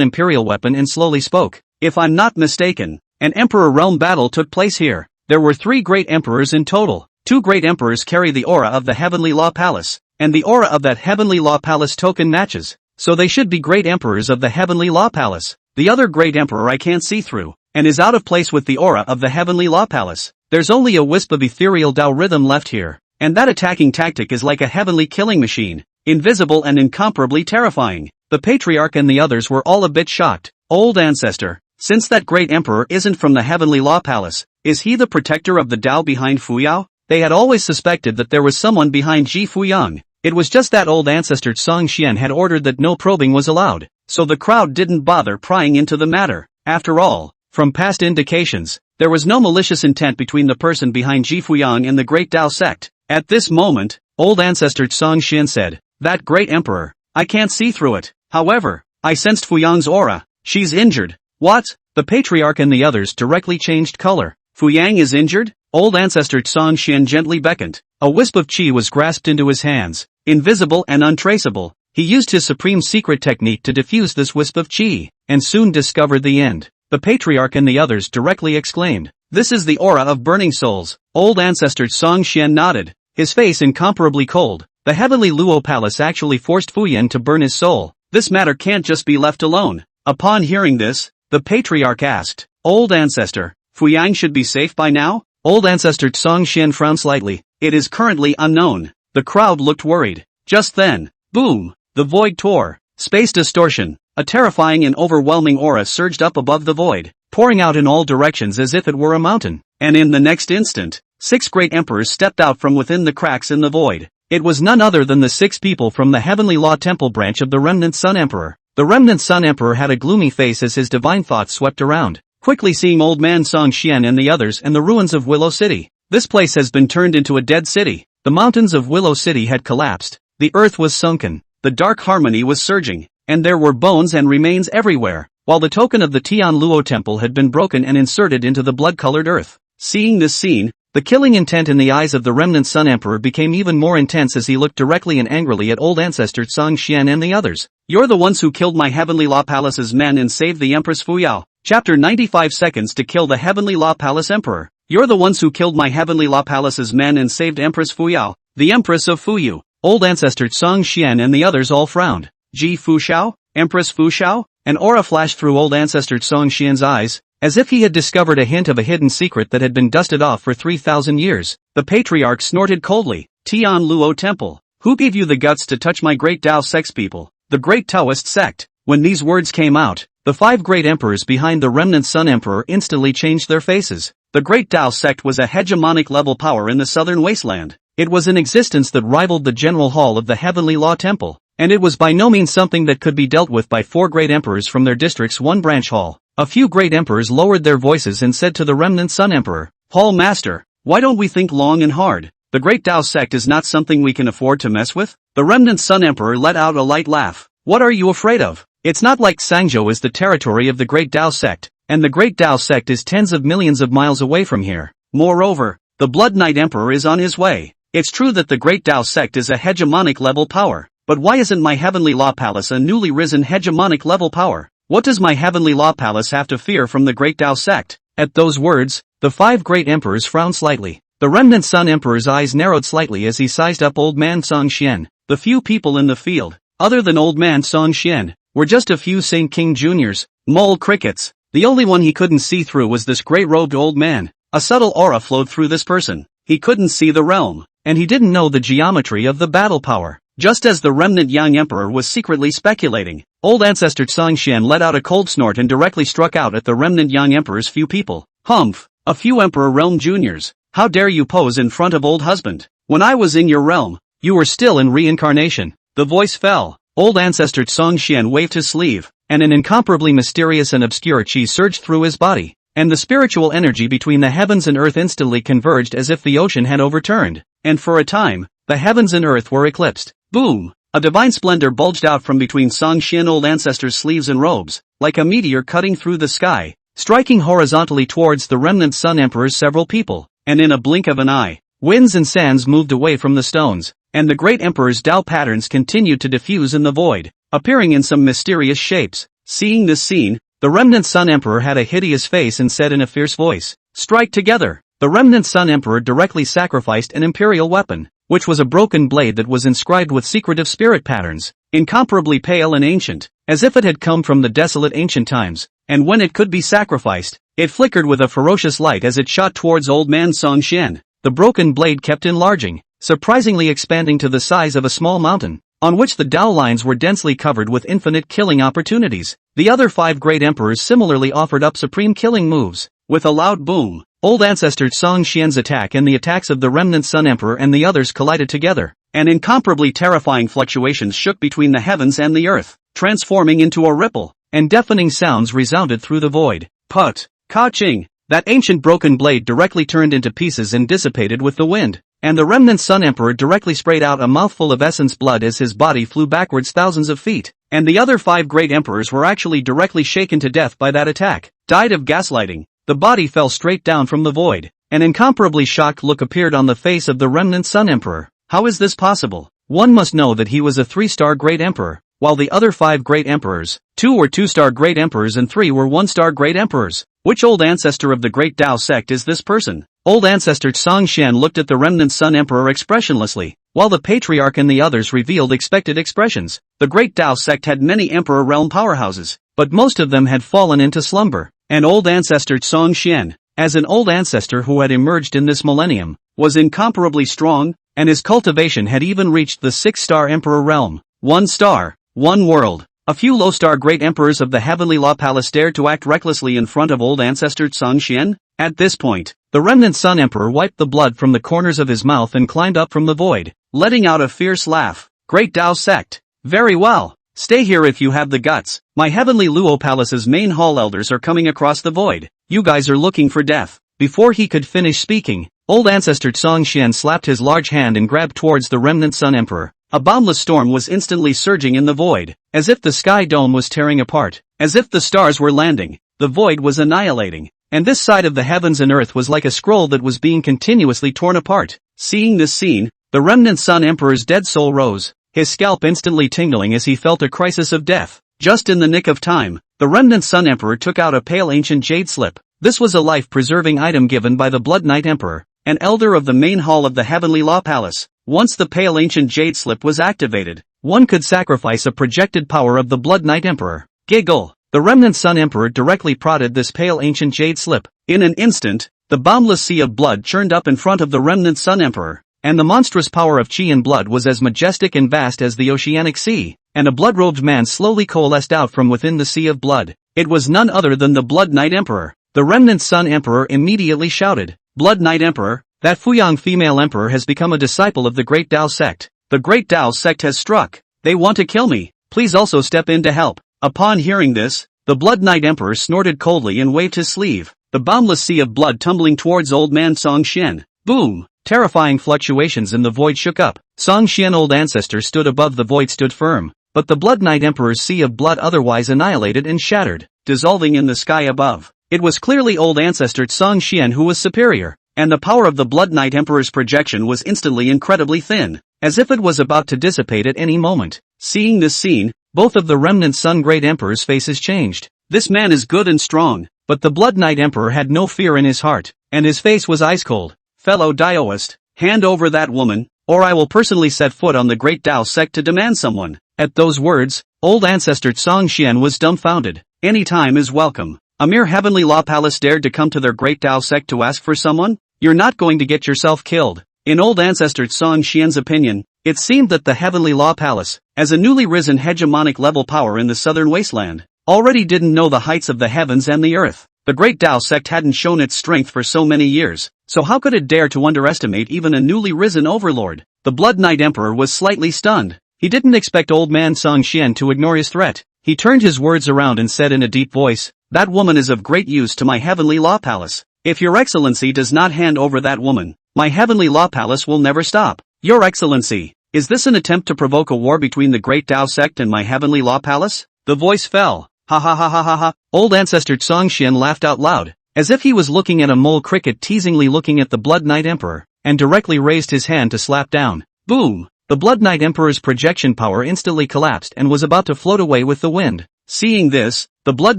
Speaker 2: imperial weapon and slowly spoke. If I'm not mistaken, an emperor realm battle took place here. There were 3 great emperors in total. 2 great emperors carry the aura of the Heavenly Law Palace, and the aura of that Heavenly Law Palace token matches, so they should be great emperors of the Heavenly Law Palace. The other great emperor I can't see through, and is out of place with the aura of the Heavenly Law Palace. There's only a wisp of ethereal Tao rhythm left here, and that attacking tactic is like a heavenly killing machine, invisible and incomparably terrifying. The Patriarch and the others were all a bit shocked. Old Ancestor, since that great emperor isn't from the Heavenly Law Palace, is he the protector of the Tao behind Fuyao? They had always suspected that there was someone behind Ji Fuyang. It was just that old ancestor Song Xian had ordered that no probing was allowed, so the crowd didn't bother prying into the matter. After all, from past indications, there was no malicious intent between the person behind Ji Fuyang and the Great Tao sect. At this moment, old ancestor Song Xian said, "That great emperor, I can't see through it. However, I sensed Fuyang's aura. She's injured." What? The Patriarch and the others directly changed color. Fuyang is injured? Old ancestor Song Xian gently beckoned. A wisp of qi was grasped into his hands, invisible and untraceable. He used his supreme secret technique to diffuse this wisp of qi, and soon discovered the end. The Patriarch and the others directly exclaimed, "This is the aura of burning souls." Old ancestor Song Xian nodded, his face incomparably cold. The Heavenly Luo Palace actually forced Fuyan to burn his soul. This matter can't just be left alone. Upon hearing this, the Patriarch asked, "Old ancestor, Fuyang should be safe by now?" Old ancestor Song Xian frowned slightly. "It is currently unknown." The crowd looked worried. Just then, boom, the void tore. Space distortion. A terrifying and overwhelming aura surged up above the void, pouring out in all directions as if it were a mountain. And in the next instant, 6 great emperors stepped out from within the cracks in the void. It was none other than the 6 people from the Heavenly Law Temple branch of the Remnant Sun Emperor. The Remnant Sun Emperor had a gloomy face as his divine thoughts swept around, quickly seeing Old Man Song Xian and the others and the ruins of Willow City. This place has been turned into a dead city. The mountains of Willow City had collapsed, the earth was sunken, the dark harmony was surging, and there were bones and remains everywhere, while the token of the Tian Luo Temple had been broken and inserted into the blood-colored earth. Seeing this scene, the killing intent in the eyes of the Remnant Sun Emperor became even more intense as he looked directly and angrily at old ancestor Song Xian and the others. "You're the ones who killed my Heavenly Law Palace's men and saved the Empress Fuyao." Chapter 95 Seconds to kill the Heavenly Law Palace Emperor. "You're the ones who killed my Heavenly Law Palace's men and saved Empress Fuyao, the Empress of Fuyu." Old ancestor Song Xian and the others all frowned. Ji Fuxiao? Empress Fuxiao? An aura flashed through old ancestor Song Xian's eyes, as if he had discovered a hint of a hidden secret that had been dusted off for 3,000 years. The Patriarch snorted coldly. "Tian Luo Temple. Who gave you the guts to touch my great Tao sect's people? The great Taoist sect." When these words came out, the 5 great emperors behind the Remnant Sun Emperor instantly changed their faces. The great Tao sect was a hegemonic level power in the southern wasteland. It was an existence that rivaled the General Hall of the Heavenly Law Temple, and it was by no means something that could be dealt with by 4 great emperors from their district's one branch hall. A few great emperors lowered their voices and said to the Remnant Sun Emperor, "Hall Master, why don't we think long and hard? The great Tao sect is not something we can afford to mess with." The Remnant Sun Emperor let out a light laugh. "What are you afraid of? It's not like Sangzhou is the territory of the great Tao sect, and the great Tao sect is tens of millions of miles away from here. Moreover, the Blood Knight Emperor is on his way. It's true that the great Tao sect is a hegemonic level power, but why isn't my Heavenly Law Palace a newly risen hegemonic level power? What does my Heavenly Law Palace have to fear from the great Tao sect?" At those words, the 5 great emperors frowned slightly. The Remnant Sun Emperor's eyes narrowed slightly as he sized up Old Man Song Xian. The few people in the field, other than Old Man Song Xian, were just a few Saint King Juniors, mole crickets. The only one he couldn't see through was this grey-robed old man. A subtle aura flowed through this person. He couldn't see the realm, and he didn't know the geometry of the battle power. Just as the Remnant Yang Emperor was secretly speculating, old ancestor Song Xian let out a cold snort and directly struck out at the Remnant Yang Emperor's few people. "Humph! A few Emperor Realm Juniors. How dare you pose in front of old husband? When I was in your realm, you were still in reincarnation." The voice fell. Old ancestor Song Xian waved his sleeve, and an incomparably mysterious and obscure chi surged through his body, and the spiritual energy between the heavens and earth instantly converged as if the ocean had overturned, and for a time, the heavens and earth were eclipsed. Boom! A divine splendor bulged out from between Song Xian old ancestor's sleeves and robes, like a meteor cutting through the sky, striking horizontally towards the Remnant Sun Emperor's several people, and in a blink of an eye, winds and sands moved away from the stones, and the great emperor's Tao patterns continued to diffuse in the void, appearing in some mysterious shapes. Seeing this scene, the Remnant Sun Emperor had a hideous face and said in a fierce voice, "Strike together!"
Speaker 1: the remnant Sun Emperor directly sacrificed an imperial weapon, which was a broken blade that was inscribed with secretive spirit patterns, incomparably pale and ancient, as if it had come from the desolate ancient times, and when it could be sacrificed, it flickered with a ferocious light as it shot towards old man Song Xian. The broken blade kept enlarging, surprisingly expanding to the size of a small mountain, on which the Dao lines were densely covered with infinite killing opportunities. The other 5 great emperors similarly offered up supreme killing moves. With a loud boom, old ancestor Song Xian's attack and the attacks of the remnant Sun Emperor and the others collided together, and incomparably terrifying fluctuations shook between the heavens and the earth, transforming into a ripple, and deafening sounds resounded through the void. Put! Ka-ching! That ancient broken blade directly turned into pieces and dissipated with the wind, and the remnant Sun Emperor directly sprayed out a mouthful of essence blood as his body flew backwards thousands of feet, and the other 5 great emperors were actually directly shaken to death by that attack, died of gaslighting. The body fell straight down from the void. An incomparably shocked look appeared on the face of the remnant Sun Emperor. How is this possible? One must know that he was a 3-star great emperor, while the other 5 great emperors, 2 were 2-star great emperors and 3 were 1-star great emperors. Which old ancestor of the great Dao sect is this person? Old ancestor Song Xian looked at the remnant Sun Emperor expressionlessly, while the patriarch and the others revealed expected expressions. The great Dao sect had many emperor realm powerhouses, but most of them had fallen into slumber, and old ancestor Song Xian, as an old ancestor who had emerged in this millennium, was incomparably strong, and his cultivation had even reached the 6-star emperor realm. 1 star, 1 world. A few low-star great emperors of the Heavenly Law Palace dared to act recklessly in front of old ancestor Song Xian. At this point, the remnant Sun Emperor wiped the blood from the corners of his mouth and climbed up from the void, letting out a fierce laugh. Great Dao sect. Very well. Stay here if you have the guts. My Heavenly Luo Palace's main hall elders are coming across the void. You guys are looking for death. Before he could finish speaking, old ancestor Song Xian slapped his large hand and grabbed towards the remnant Sun Emperor. A boundless storm was instantly surging in the void, as if the sky dome was tearing apart, as if the stars were landing, the void was annihilating, and this side of the heavens and earth was like a scroll that was being continuously torn apart. Seeing this scene, the remnant Sun Emperor's dead soul rose, his scalp instantly tingling as he felt a crisis of death. Just in the nick of time, the remnant Sun Emperor took out a pale ancient jade slip. This was a life-preserving item given by the Blood Knight Emperor, an elder of the main hall of the Heavenly Law Palace. Once the pale ancient jade slip was activated, one could sacrifice a projected power of the Blood Knight Emperor. Giggle! The remnant Sun Emperor directly prodded this pale ancient jade slip. In an instant, the boundless sea of blood churned up in front of the remnant Sun Emperor, and the monstrous power of chi and blood was as majestic and vast as the oceanic sea, and a blood-robed man slowly coalesced out from within the sea of blood. It was none other than the Blood Knight Emperor. The remnant Sun Emperor immediately shouted, "Blood Knight Emperor, that Fuyang female emperor has become a disciple of the Great Dao sect. The Great Dao sect has struck. They want to kill me. Please also step in to help." Upon hearing this, the Blood Knight Emperor snorted coldly and waved his sleeve, the boundless sea of blood tumbling towards old man Song Xian. Boom! Terrifying fluctuations in the void shook up. Song Xian, old ancestor, stood above the void, stood firm, but the Blood Knight Emperor's sea of blood otherwise annihilated and shattered, dissolving in the sky above. It was clearly old ancestor Song Xian who was superior, and the power of the Blood Knight Emperor's projection was instantly incredibly thin, as if it was about to dissipate at any moment. Seeing this scene, both of the remnant Sun Great Emperor's faces changed. This man is good and strong, but the Blood Knight Emperor had no fear in his heart, and his face was ice cold. Fellow Daoist, hand over that woman, or I will personally set foot on the Great Dao sect to demand someone. At those words, old ancestor Song Xian was dumbfounded. Any time is welcome. A mere Heavenly Law Palace dared to come to their Great Dao sect to ask for someone? You're not going to get yourself killed. In old ancestor Song Xian's opinion, it seemed that the Heavenly Law Palace, as a newly risen hegemonic level power in the southern wasteland, already didn't know the heights of the heavens and the earth. The Great Dao sect hadn't shown its strength for so many years, so how could it dare to underestimate even a newly risen overlord? The Blood Knight Emperor was slightly stunned. He didn't expect old man Song Xian to ignore his threat. He turned his words around and said in a deep voice, "That woman is of great use to my Heavenly Law Palace. If Your Excellency does not hand over that woman, my Heavenly Law Palace will never stop." Your Excellency, is this an attempt to provoke a war between the Great Dao sect and my Heavenly Law Palace? The voice fell. Ha ha ha ha ha ha. Old ancestor Song Xian laughed out loud, as if he was looking at a mole cricket teasingly looking at the Blood Knight Emperor, and directly raised his hand to slap down. Boom! The Blood Knight Emperor's projection power instantly collapsed and was about to float away with the wind. Seeing this, the Blood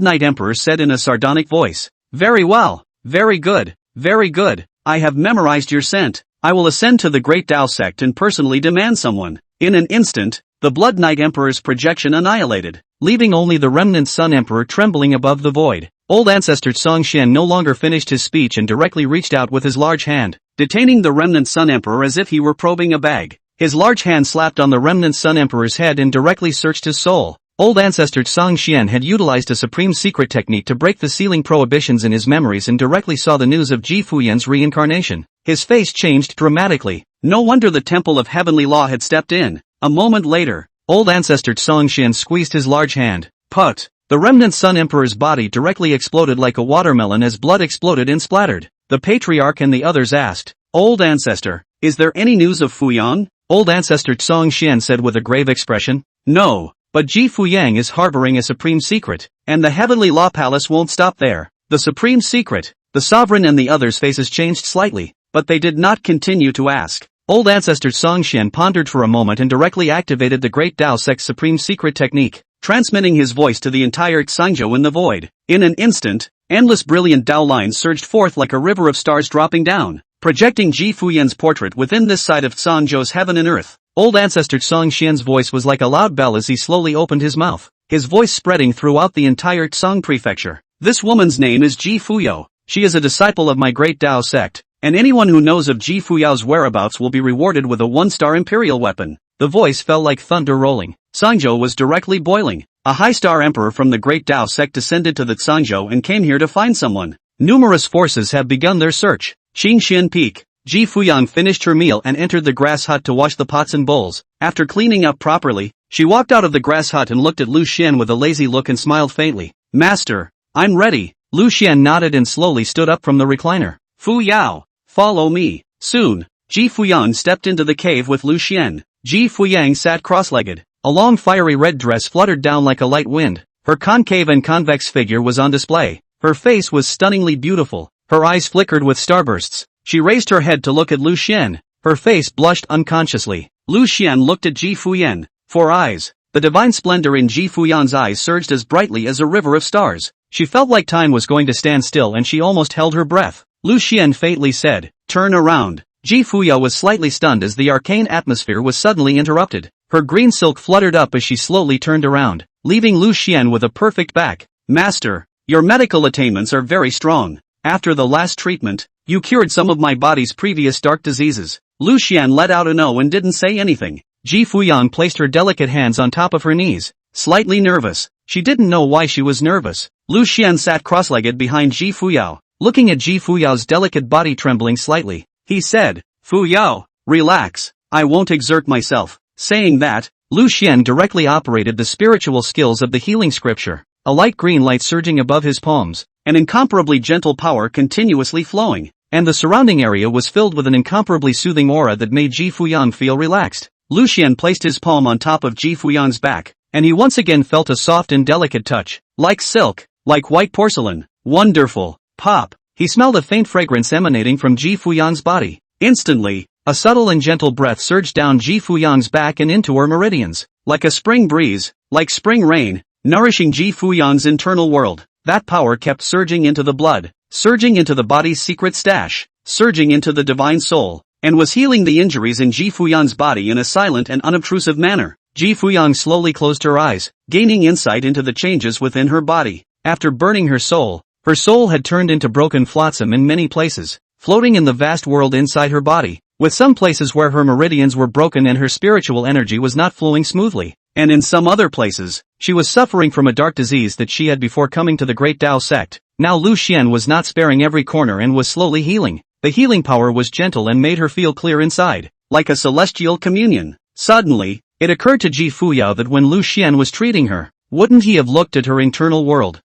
Speaker 1: Knight Emperor said in a sardonic voice, "Very well, very good, very good.
Speaker 2: I have memorized your scent. I will ascend to the Great Tao sect and personally demand someone. In an instant, the Blood Knight Emperor's projection annihilated,
Speaker 1: leaving only the remnant Sun Emperor trembling above the void. Old Ancestor Song Xian no longer finished his speech and directly reached out with his large hand,
Speaker 2: detaining the remnant Sun Emperor as if he were probing a bag. His large hand slapped on the remnant Sun Emperor's head and directly searched his soul. Old Ancestor Song Xian had utilized a supreme secret technique to break the sealing prohibitions in his memories and directly saw the news of Ji Fuyan's reincarnation. His face changed dramatically. No wonder the Temple of Heavenly Law had stepped in. A moment later,
Speaker 1: Old Ancestor Song Xian squeezed his large hand. Put! The remnant Sun Emperor's body directly exploded like a watermelon as blood exploded and splattered. The Patriarch and the others asked,
Speaker 2: Old Ancestor, is there any news of Fuyang?
Speaker 1: Old Ancestor Song Xian said with a grave expression.
Speaker 2: No.
Speaker 1: But Ji Fuyang is harboring a supreme secret,
Speaker 2: and the Heavenly Law Palace won't stop there.
Speaker 1: The supreme secret.
Speaker 2: The Sovereign and the others' faces changed slightly, but they did not continue to ask.
Speaker 1: Old Ancestor Song Xian pondered for a moment and directly activated the Great Tao Sect's supreme secret technique,
Speaker 2: transmitting his voice to the entire Xangzhou in the void. In an instant, endless brilliant Tao lines surged forth like a river of stars dropping down, projecting Ji Fuyan's portrait within this side of Xangzhou's heaven and earth.
Speaker 1: Old Ancestor Song Xian's voice was like a loud bell as he slowly opened his mouth, his voice spreading throughout the entire Xang prefecture.
Speaker 2: This woman's name is Ji Fuyo.
Speaker 1: She is a disciple of my Great Tao sect,
Speaker 2: and anyone who knows of Ji Fuyao's whereabouts will be rewarded with a 1-star imperial weapon.
Speaker 1: The voice fell like thunder rolling.
Speaker 2: Xangzhou was directly boiling. A high-star emperor from the Great Tao sect descended to the Xangzhou and came here to find someone.
Speaker 1: Numerous forces have begun their search.
Speaker 2: Qingxian Peak.
Speaker 1: Ji Fuyang finished her meal and entered the grass hut to wash the pots and bowls.
Speaker 2: After cleaning up properly, she walked out of the grass hut and looked at Lu Xian with a lazy look and smiled faintly. Master, I'm ready.
Speaker 1: Lu Xian nodded and slowly stood up from the recliner.
Speaker 2: Fu Yao, follow me. Soon, Ji Fuyang stepped into the cave with Lu Xian. Ji Fuyang sat cross-legged.
Speaker 1: A long fiery red dress fluttered down like a light wind. Her concave and convex figure was on display. Her face was stunningly beautiful. Her eyes flickered with starbursts. She raised her head to look at Lu Xian. Her face blushed unconsciously.
Speaker 2: Lu Xian looked at Ji Fuyan. 4 eyes. The divine splendor in Ji Fuyan's eyes surged as brightly as a river of stars.
Speaker 1: She felt like time was going to stand still and she almost held her breath.
Speaker 2: Lu Xian faintly said, turn around.
Speaker 1: Ji Fuya was slightly stunned as the arcane atmosphere was suddenly interrupted. Her green silk fluttered up as she slowly turned around, leaving Lu Xian with a perfect back.
Speaker 2: Master, your medical attainments are very strong. After the last treatment, you cured some of my body's previous dark diseases. Lu Xian let out an "oh" and didn't say anything.
Speaker 1: Ji Fuyang placed her delicate hands on top of her knees,
Speaker 2: slightly nervous. She didn't know why she was nervous. Lu Xian sat cross-legged behind Ji Fuyao,
Speaker 1: looking at Ji Fuyao's delicate body trembling slightly.
Speaker 2: He said, Fuyao, relax, I won't exert myself. Saying that,
Speaker 1: Lu Xian directly operated the spiritual skills of the healing scripture, a light green light surging above his palms,
Speaker 2: an incomparably gentle power continuously flowing,
Speaker 1: and the surrounding area was filled with an incomparably soothing aura that made Ji Fuyang feel relaxed.
Speaker 2: Lu Xian placed his palm on top of Ji Fuyang's back,
Speaker 1: and he once again felt a soft and delicate touch,
Speaker 2: like silk, like white porcelain. Wonderful. Pop.
Speaker 1: He smelled a faint fragrance emanating from Ji Fuyang's body.
Speaker 2: Instantly,
Speaker 1: a subtle and gentle breath surged down Ji Fuyang's back and into her meridians,
Speaker 2: like a spring breeze, like spring rain, nourishing Ji Fuyang's internal world. That power kept surging into the blood, surging into the body's secret stash, surging into the divine soul, and was healing the injuries in Ji Fuyang's body in a silent and unobtrusive manner.
Speaker 1: Ji Fuyang slowly closed her eyes,
Speaker 2: gaining insight into the changes within her body.
Speaker 1: After burning her soul had turned into broken flotsam in many places, floating in the vast world inside her body, with some places where her meridians were broken and her spiritual energy was not flowing smoothly,
Speaker 2: and in some other places,
Speaker 1: she was suffering from a dark disease that she had before coming to the Great Tao sect. Now Lu Xian was not sparing every corner and was slowly healing. The healing power was gentle and made her feel clear inside,
Speaker 2: like a celestial communion. Suddenly,
Speaker 1: it occurred to Ji Fuyao that when Lu Xian was treating her, wouldn't he have looked at her internal world?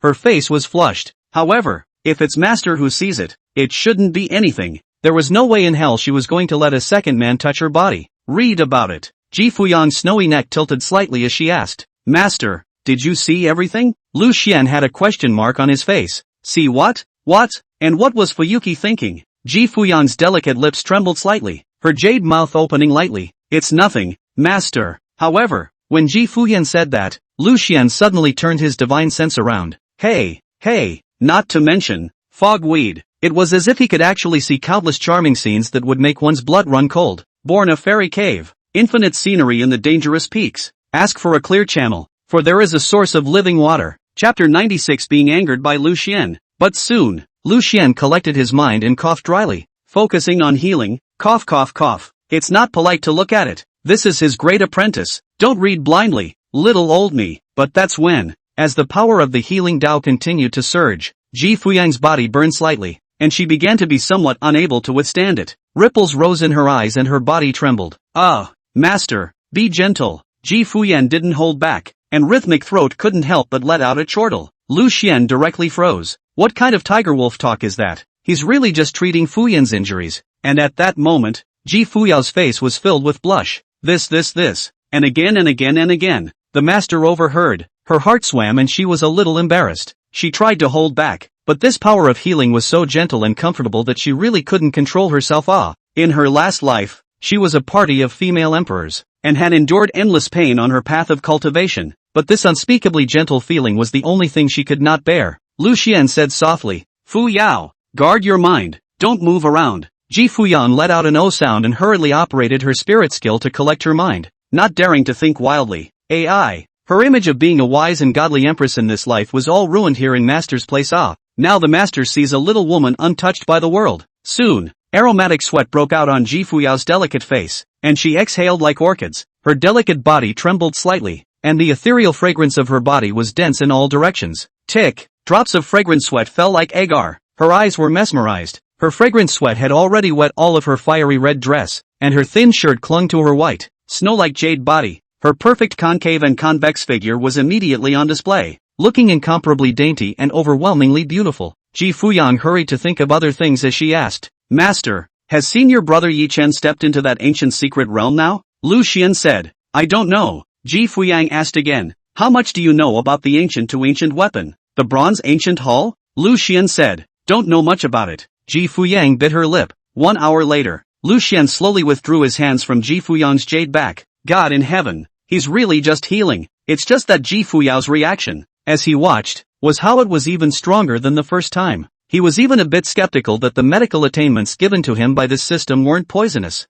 Speaker 1: Her face was flushed.
Speaker 2: However, if it's master who sees it, it shouldn't be anything.
Speaker 1: There was no way in hell she was going to let a second man touch her body.
Speaker 2: Read about it.
Speaker 1: Ji Fuyang's snowy neck tilted slightly as she asked,
Speaker 2: Master, did you see everything?
Speaker 1: Lu Xian had a question mark on his face.
Speaker 2: See what? What? And what was Fuyuki thinking?
Speaker 1: Ji Fuyang's delicate lips trembled slightly, her jade mouth opening lightly.
Speaker 2: It's nothing, master.
Speaker 1: However, when Ji Fuyan said that, Lu Xian suddenly turned his divine sense around.
Speaker 2: Hey, not to mention, Fogweed. It was as if he could actually see countless charming scenes that would make one's blood run cold. Born a fairy cave. Infinite scenery in the dangerous peaks. Ask for a clear channel, for there is a source of living water. Chapter 96. Being angered by Lu Xian. But soon, Lu Xian collected his mind and coughed dryly. Focusing on healing, cough cough cough. It's not polite to look at it. This is his great apprentice. Don't read blindly, little old me. But that's when, as the power of the healing Tao continued to surge, Ji Fuyang's body burned slightly, and she began to be somewhat unable to withstand it. Ripples rose in her eyes and her body trembled. Ah, master, be gentle. Ji Fuyan didn't hold back, and rhythmic throat couldn't help but let out a chortle. Lu Xian directly froze. What kind of tiger wolf talk is that? He's really just treating Fuyan's injuries. And at that moment, Ji Fuyao's face was filled with blush. This, and again and again and again. The master overheard. Her heart swam and she was a little embarrassed. She tried to hold back, but this power of healing was so gentle and comfortable that she really couldn't control herself. In her last life, she was a party of female emperors, and had endured endless pain on her path of cultivation, but this unspeakably gentle feeling was the only thing she could not bear. Lu Xian said softly, Fu Yao, guard your mind, don't move around. Ji Fuyan let out an O sound and hurriedly operated her spirit skill to collect her mind, not daring to think wildly. AI. Her image of being a wise and godly empress in this life was all ruined here in Master's place. Now the Master sees a little woman untouched by the world. Soon, aromatic sweat broke out on Ji Fuyao's delicate face, and she exhaled like orchids. Her delicate body trembled slightly, and the ethereal fragrance of her body was dense in all directions. Tick, drops of fragrant sweat fell like agar. Her eyes were mesmerized. Her fragrant sweat had already wet all of her fiery red dress, and her thin shirt clung to her white, snow-like jade body. Her perfect concave and convex figure was immediately on display, looking incomparably dainty and overwhelmingly beautiful. Ji Fuyang hurried to think of other things as she asked, Master, has senior brother Yi Chen stepped into that ancient secret realm now? Lu Xian said, I don't know. Ji Fuyang asked again, how much do you know about the ancient to ancient weapon? The bronze ancient hall? Lu Xian said, don't know much about it. Ji Fuyang bit her lip. 1 hour later, Lu Xian slowly withdrew his hands from Ji Fuyang's jade back. God in heaven, he's really just healing. It's just that Ji Fuyao's reaction, as he watched, was how it was even stronger than the first time. He was even a bit skeptical that the medical attainments given to him by this system weren't poisonous.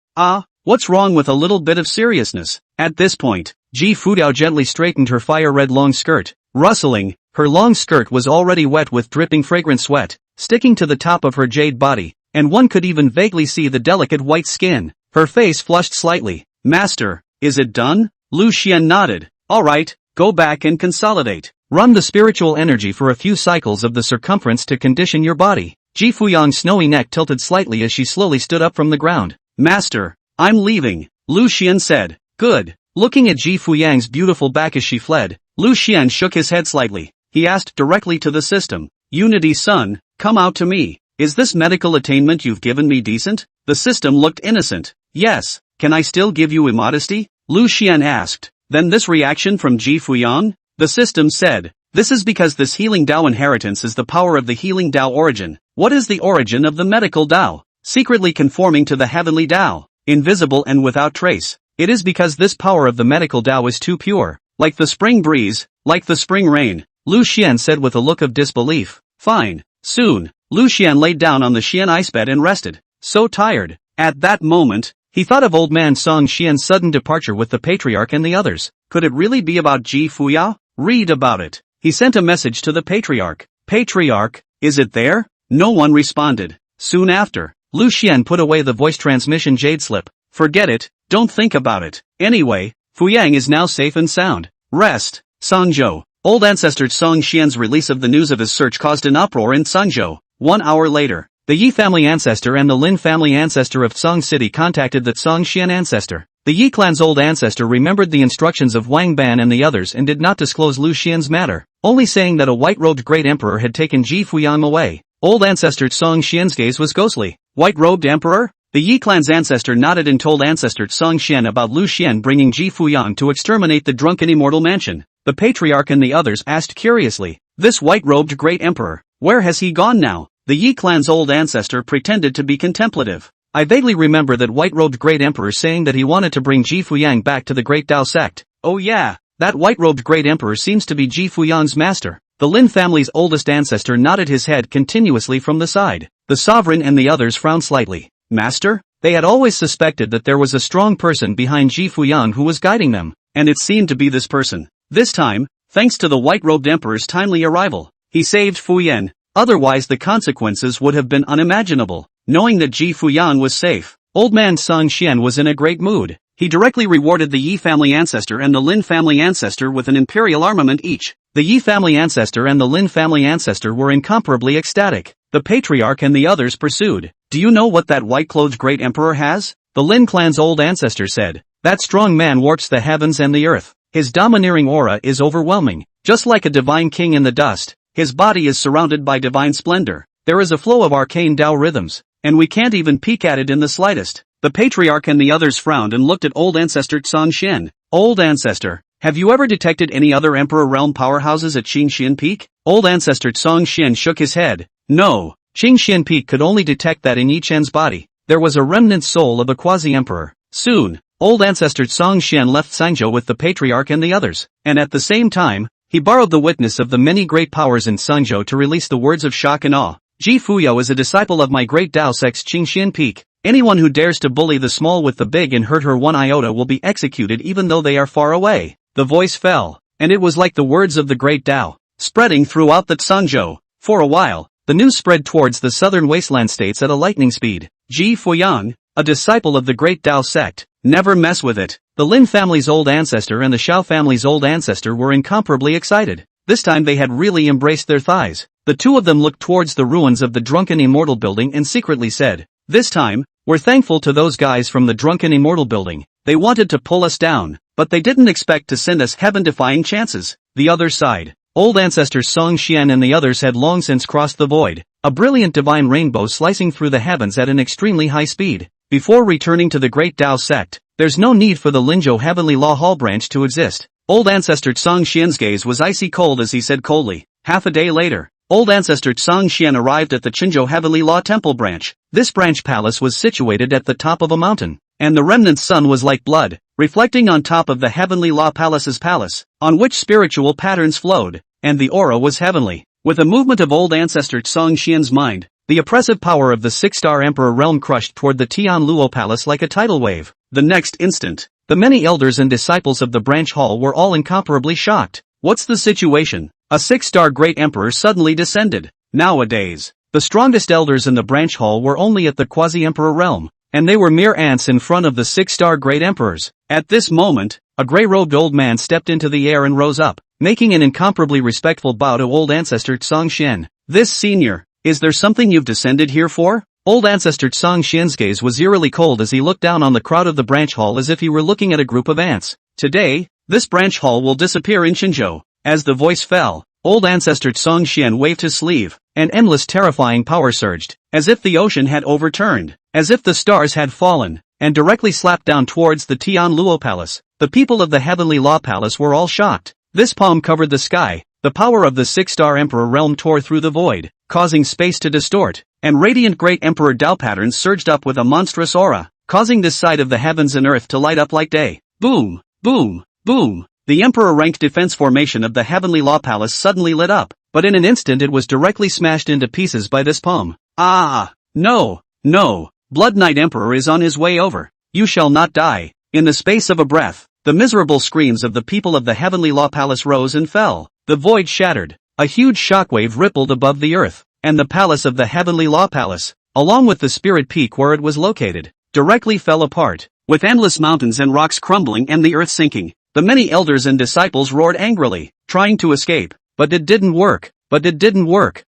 Speaker 2: What's wrong with a little bit of seriousness? At this point, Ji Fuyao gently straightened her fire-red long skirt. Rustling, her long skirt was already wet with dripping fragrant sweat, sticking to the top of her jade body, and one could even vaguely see the delicate white skin. Her face flushed slightly. Master, is it done? Lu Xian nodded. Alright, go back and consolidate. Run the spiritual energy for a few cycles of the circumference to condition your body. Ji Fuyang's snowy neck tilted slightly as she slowly stood up from the ground. Master, I'm leaving, Lu Xian said. Good. Looking at Ji Fuyang's beautiful back as she fled, Lu Xian shook his head slightly. He asked directly to the system, Unity's son, come out to me. Is this medical attainment you've given me decent? The system looked innocent. Yes. Can I still give you immodesty? Lu Xian asked. Then this reaction from Ji Fuyang? The system said, this is because this healing Dao inheritance is the power of the healing Dao origin. What is the origin of the medical Dao? Secretly conforming to the heavenly Dao, invisible and without trace. It is because this power of the medical Dao is too pure, like the spring breeze, like the spring rain, Lu Xian said with a look of disbelief. Fine. Soon, Lu Xian laid down on the Xian ice bed and rested, so tired. At that moment, he thought of old man Song Xian's sudden departure with the patriarch and the others. Could it really be about Ji Fuyao? Read about it. He sent a message to the patriarch. Patriarch, is it there? No one responded. Soon after, Lu Xian put away the voice transmission jade slip. Forget it, don't think about it. Anyway, Fuyang is now safe and sound. Rest. Songzhou. Old ancestor Song Xian's release of the news of his search caused an uproar in Songzhou. 1 hour later, the Yi family ancestor and the Lin family ancestor of Song City contacted the Song Xian ancestor. The Yi clan's old ancestor remembered the instructions of Wang Ban and the others and did not disclose Lu Xian's matter, only saying that a white-robed great emperor had taken Ji Fuyang away. Old ancestor Song Xian's gaze was ghostly. White-robed emperor? The Yi clan's ancestor nodded and told ancestor Song Xian about Lu Xian bringing Ji Fuyang to exterminate the drunken immortal mansion. The patriarch and the others asked curiously, this white-robed great emperor, where has he gone now? The Yi clan's old ancestor pretended to be contemplative. I vaguely remember that white-robed great emperor saying that he wanted to bring Ji Fuyang back to the great Dao sect. Oh yeah, that white-robed great emperor seems to be Ji Fuyang's master. The Lin family's oldest ancestor nodded his head continuously from the side. The sovereign and the others frowned slightly. Master? They had always suspected that there was a strong person behind Ji Fuyang who was guiding them, and it seemed to be this person. This time, thanks to the white-robed emperor's timely arrival, he saved Fuyan. Otherwise the consequences would have been unimaginable. Knowing that Ji Fuyang was safe, old man Song Xian was in a great mood. He directly rewarded the Yi family ancestor and the Lin family ancestor with an imperial armament each. The Yi family ancestor and the Lin family ancestor were incomparably ecstatic. The patriarch and the others pursued. Do you know what that white-clothed great emperor has? The Lin clan's old ancestor said. That strong man warps the heavens and the earth. His domineering aura is overwhelming. Just like a divine king in the dust, his body is surrounded by divine splendor. There is a flow of arcane Tao rhythms, and we can't even peek at it in the slightest. The patriarch and the others frowned and looked at old ancestor Song Xian. Old ancestor, have you ever detected any other emperor realm powerhouses at Qingxian Peak? Old ancestor Song Xian shook his head. No, Qingxian Peak could only detect that in Yi Chen's body. There was a remnant soul of a quasi-emperor. Soon, old ancestor Song Xian left Sangzhou with the patriarch and the others, and at the same time, he borrowed the witness of the many great powers in Sangzhou to release the words of shock and awe. Ji Fuyo is a disciple of my great Dao sect's Qingxian Peak. Anyone who dares to bully the small with the big and hurt her one iota will be executed even though they are far away. The voice fell, and it was like the words of the great Dao, spreading throughout the Sangzhou. For a while, the news spread towards the southern wasteland states at a lightning speed. Ji Fuyang, a disciple of the great Dao sect, never mess with it. The Lin family's old ancestor and the Xiao family's old ancestor were incomparably excited. This time they had really embraced their thighs. The two of them looked towards the ruins of the Drunken Immortal building and secretly said, this time, we're thankful to those guys from the Drunken Immortal building. They wanted to pull us down, but they didn't expect to send us heaven-defying chances. The other side. Old ancestor Song Xian and the others had long since crossed the void, a brilliant divine rainbow slicing through the heavens at an extremely high speed. Before returning to the great Dao sect, there's no need for the Linzhou Heavenly Law Hall branch to exist. Old ancestor Song Xian's gaze was icy cold as he said coldly. Half a day later, old ancestor Song Xian arrived at the Qinzhou Heavenly Law Temple branch. This branch palace was situated at the top of a mountain, and the remnant sun was like blood, reflecting on top of the Heavenly Law Palace's palace, on which spiritual patterns flowed, and the aura was heavenly. With a movement of old ancestor Song Xian's mind, the oppressive power of the six-star emperor realm crushed toward the Tianluo Palace like a tidal wave. The next instant, the many elders and disciples of the branch hall were all incomparably shocked. What's the situation? A six-star great emperor suddenly descended. Nowadays, the strongest elders in the branch hall were only at the quasi-emperor realm, and they were mere ants in front of the six-star great emperors. At this moment, a gray-robed old man stepped into the air and rose up, making an incomparably respectful bow to old ancestor Song Xian. This senior, is there something you've descended here for? Old ancestor Song Xian's gaze was eerily cold as he looked down on the crowd of the branch hall as if he were looking at a group of ants. Today, this branch hall will disappear in Qinzhou. As the voice fell, old ancestor Song Xian waved his sleeve, and endless terrifying power surged, as if the ocean had overturned, as if the stars had fallen, and directly slapped down towards the Tianluo Palace. The people of the Heavenly Law Palace were all shocked. This palm covered the sky. The power of the six-star emperor realm tore through the void, causing space to distort, and radiant great emperor Dao patterns surged up with a monstrous aura, causing this side of the heavens and earth to light up like day. Boom, boom, boom. The emperor rank defense formation of the Heavenly Law Palace suddenly lit up, but in an instant it was directly smashed into pieces by this palm. Ah, no, no, Blood Knight Emperor is on his way over. You shall not die. In the space of a breath, the miserable screams of the people of the Heavenly Law Palace rose and fell. The void shattered. A huge shockwave rippled above the earth, and the palace of the Heavenly Law Palace, along with the spirit peak where it was located, directly fell apart, with endless mountains and rocks crumbling and the earth sinking. The many elders and disciples roared angrily, trying to escape, but it didn't work.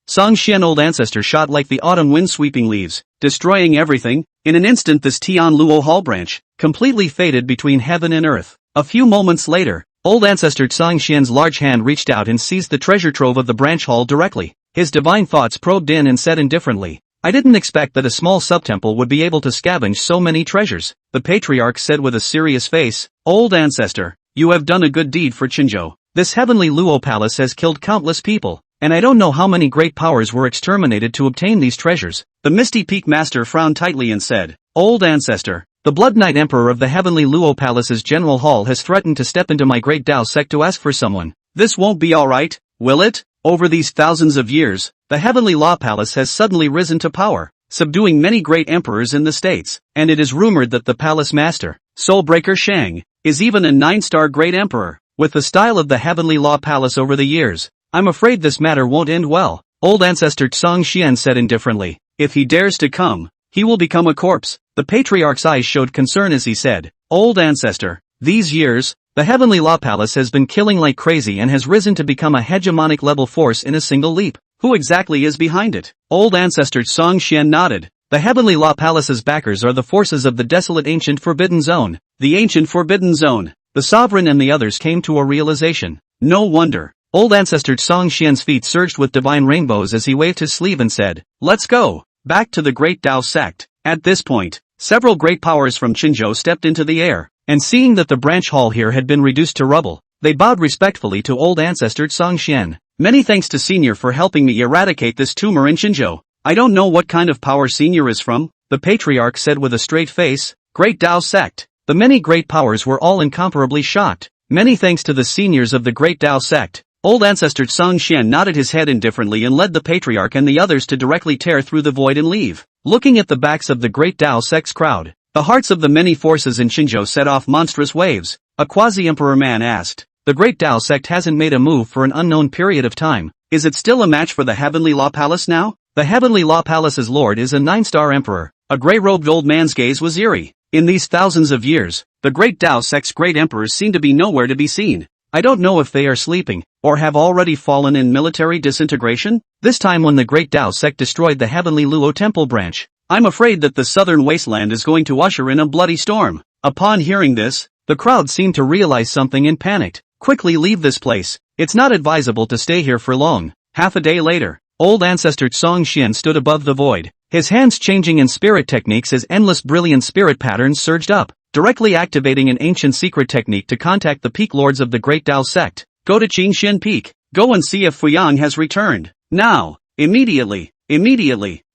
Speaker 2: Song Xian old ancestor shot like the autumn wind sweeping leaves, destroying everything. In an instant this Tianluo Hall branch, completely faded between heaven and earth. A few moments later, old ancestor Song Xian's large hand reached out and seized the treasure trove of the branch hall directly. His divine thoughts probed in and said indifferently, I didn't expect that a small subtemple would be able to scavenge so many treasures. The patriarch said with a serious face, Old ancestor, you have done a good deed for Qinzhou. This heavenly Luo palace has killed countless people, and I don't know how many great powers were exterminated to obtain these treasures. The Misty Peak Master frowned tightly and said, Old ancestor, the Blood Knight Emperor of the heavenly Luo Palace's General Hall has threatened to step into my great Dao sect to ask for someone. This won't be alright, will it? Over these thousands of years, the Heavenly Law Palace has suddenly risen to power, subduing many great emperors in the states, and it is rumored that the palace master, Soulbreaker Shang, is even a 9-star great emperor. With the style of the Heavenly Law Palace over the years, I'm afraid this matter won't end well, old ancestor Tsang Xian said indifferently. If he dares to come, he will become a corpse. The patriarch's eyes showed concern as he said, old ancestor, these years, the Heavenly Law Palace has been killing like crazy and has risen to become a hegemonic level force in a single leap. Who exactly is behind it? Old ancestor Tsang Xian nodded. The Heavenly Law Palace's backers are the forces of the desolate ancient Forbidden Zone. The ancient Forbidden Zone. The sovereign and the others came to a realization. No wonder. Old ancestor Tsang Xian's feet surged with divine rainbows as he waved his sleeve and said, let's go. Back to the Great Tao sect. At this point, several great powers from Qinzhou stepped into the air, and seeing that the branch hall here had been reduced to rubble, they bowed respectfully to old ancestor Tsang Xian. Many thanks to Senior for helping me eradicate this tumor in Qinzhou. I don't know what kind of power Senior is from, the patriarch said with a straight face. Great Tao sect. The many great powers were all incomparably shocked. Many thanks to the seniors of the Great Tao sect. Old ancestor Tsang Xian nodded his head indifferently and led the patriarch and the others to directly tear through the void and leave. Looking at the backs of the Great Tao sect's crowd, the hearts of the many forces in Qinzhou set off monstrous waves. A quasi-emperor man asked, the Great Tao sect hasn't made a move for an unknown period of time. Is it still a match for the Heavenly Law Palace now? The Heavenly Law Palace's lord is a 9-star emperor. A grey-robed old man's gaze was eerie. In these thousands of years, the Great Tao sect's great emperors seem to be nowhere to be seen. I don't know if they are sleeping, or have already fallen in military disintegration. This time when the Great Tao sect destroyed the Heavenly Luo Temple branch, I'm afraid that the southern wasteland is going to usher in a bloody storm. Upon hearing this, the crowd seemed to realize something and panicked. Quickly leave this place. It's not advisable to stay here for long. Half a day later, old ancestor Tsang Xian stood above the void, his hands changing in spirit techniques as endless brilliant spirit patterns surged up, directly activating an ancient secret technique to contact the peak lords of the Great Tao sect. Go to Qingxian Peak. Go and see if Fuyang has returned. Now. Immediately.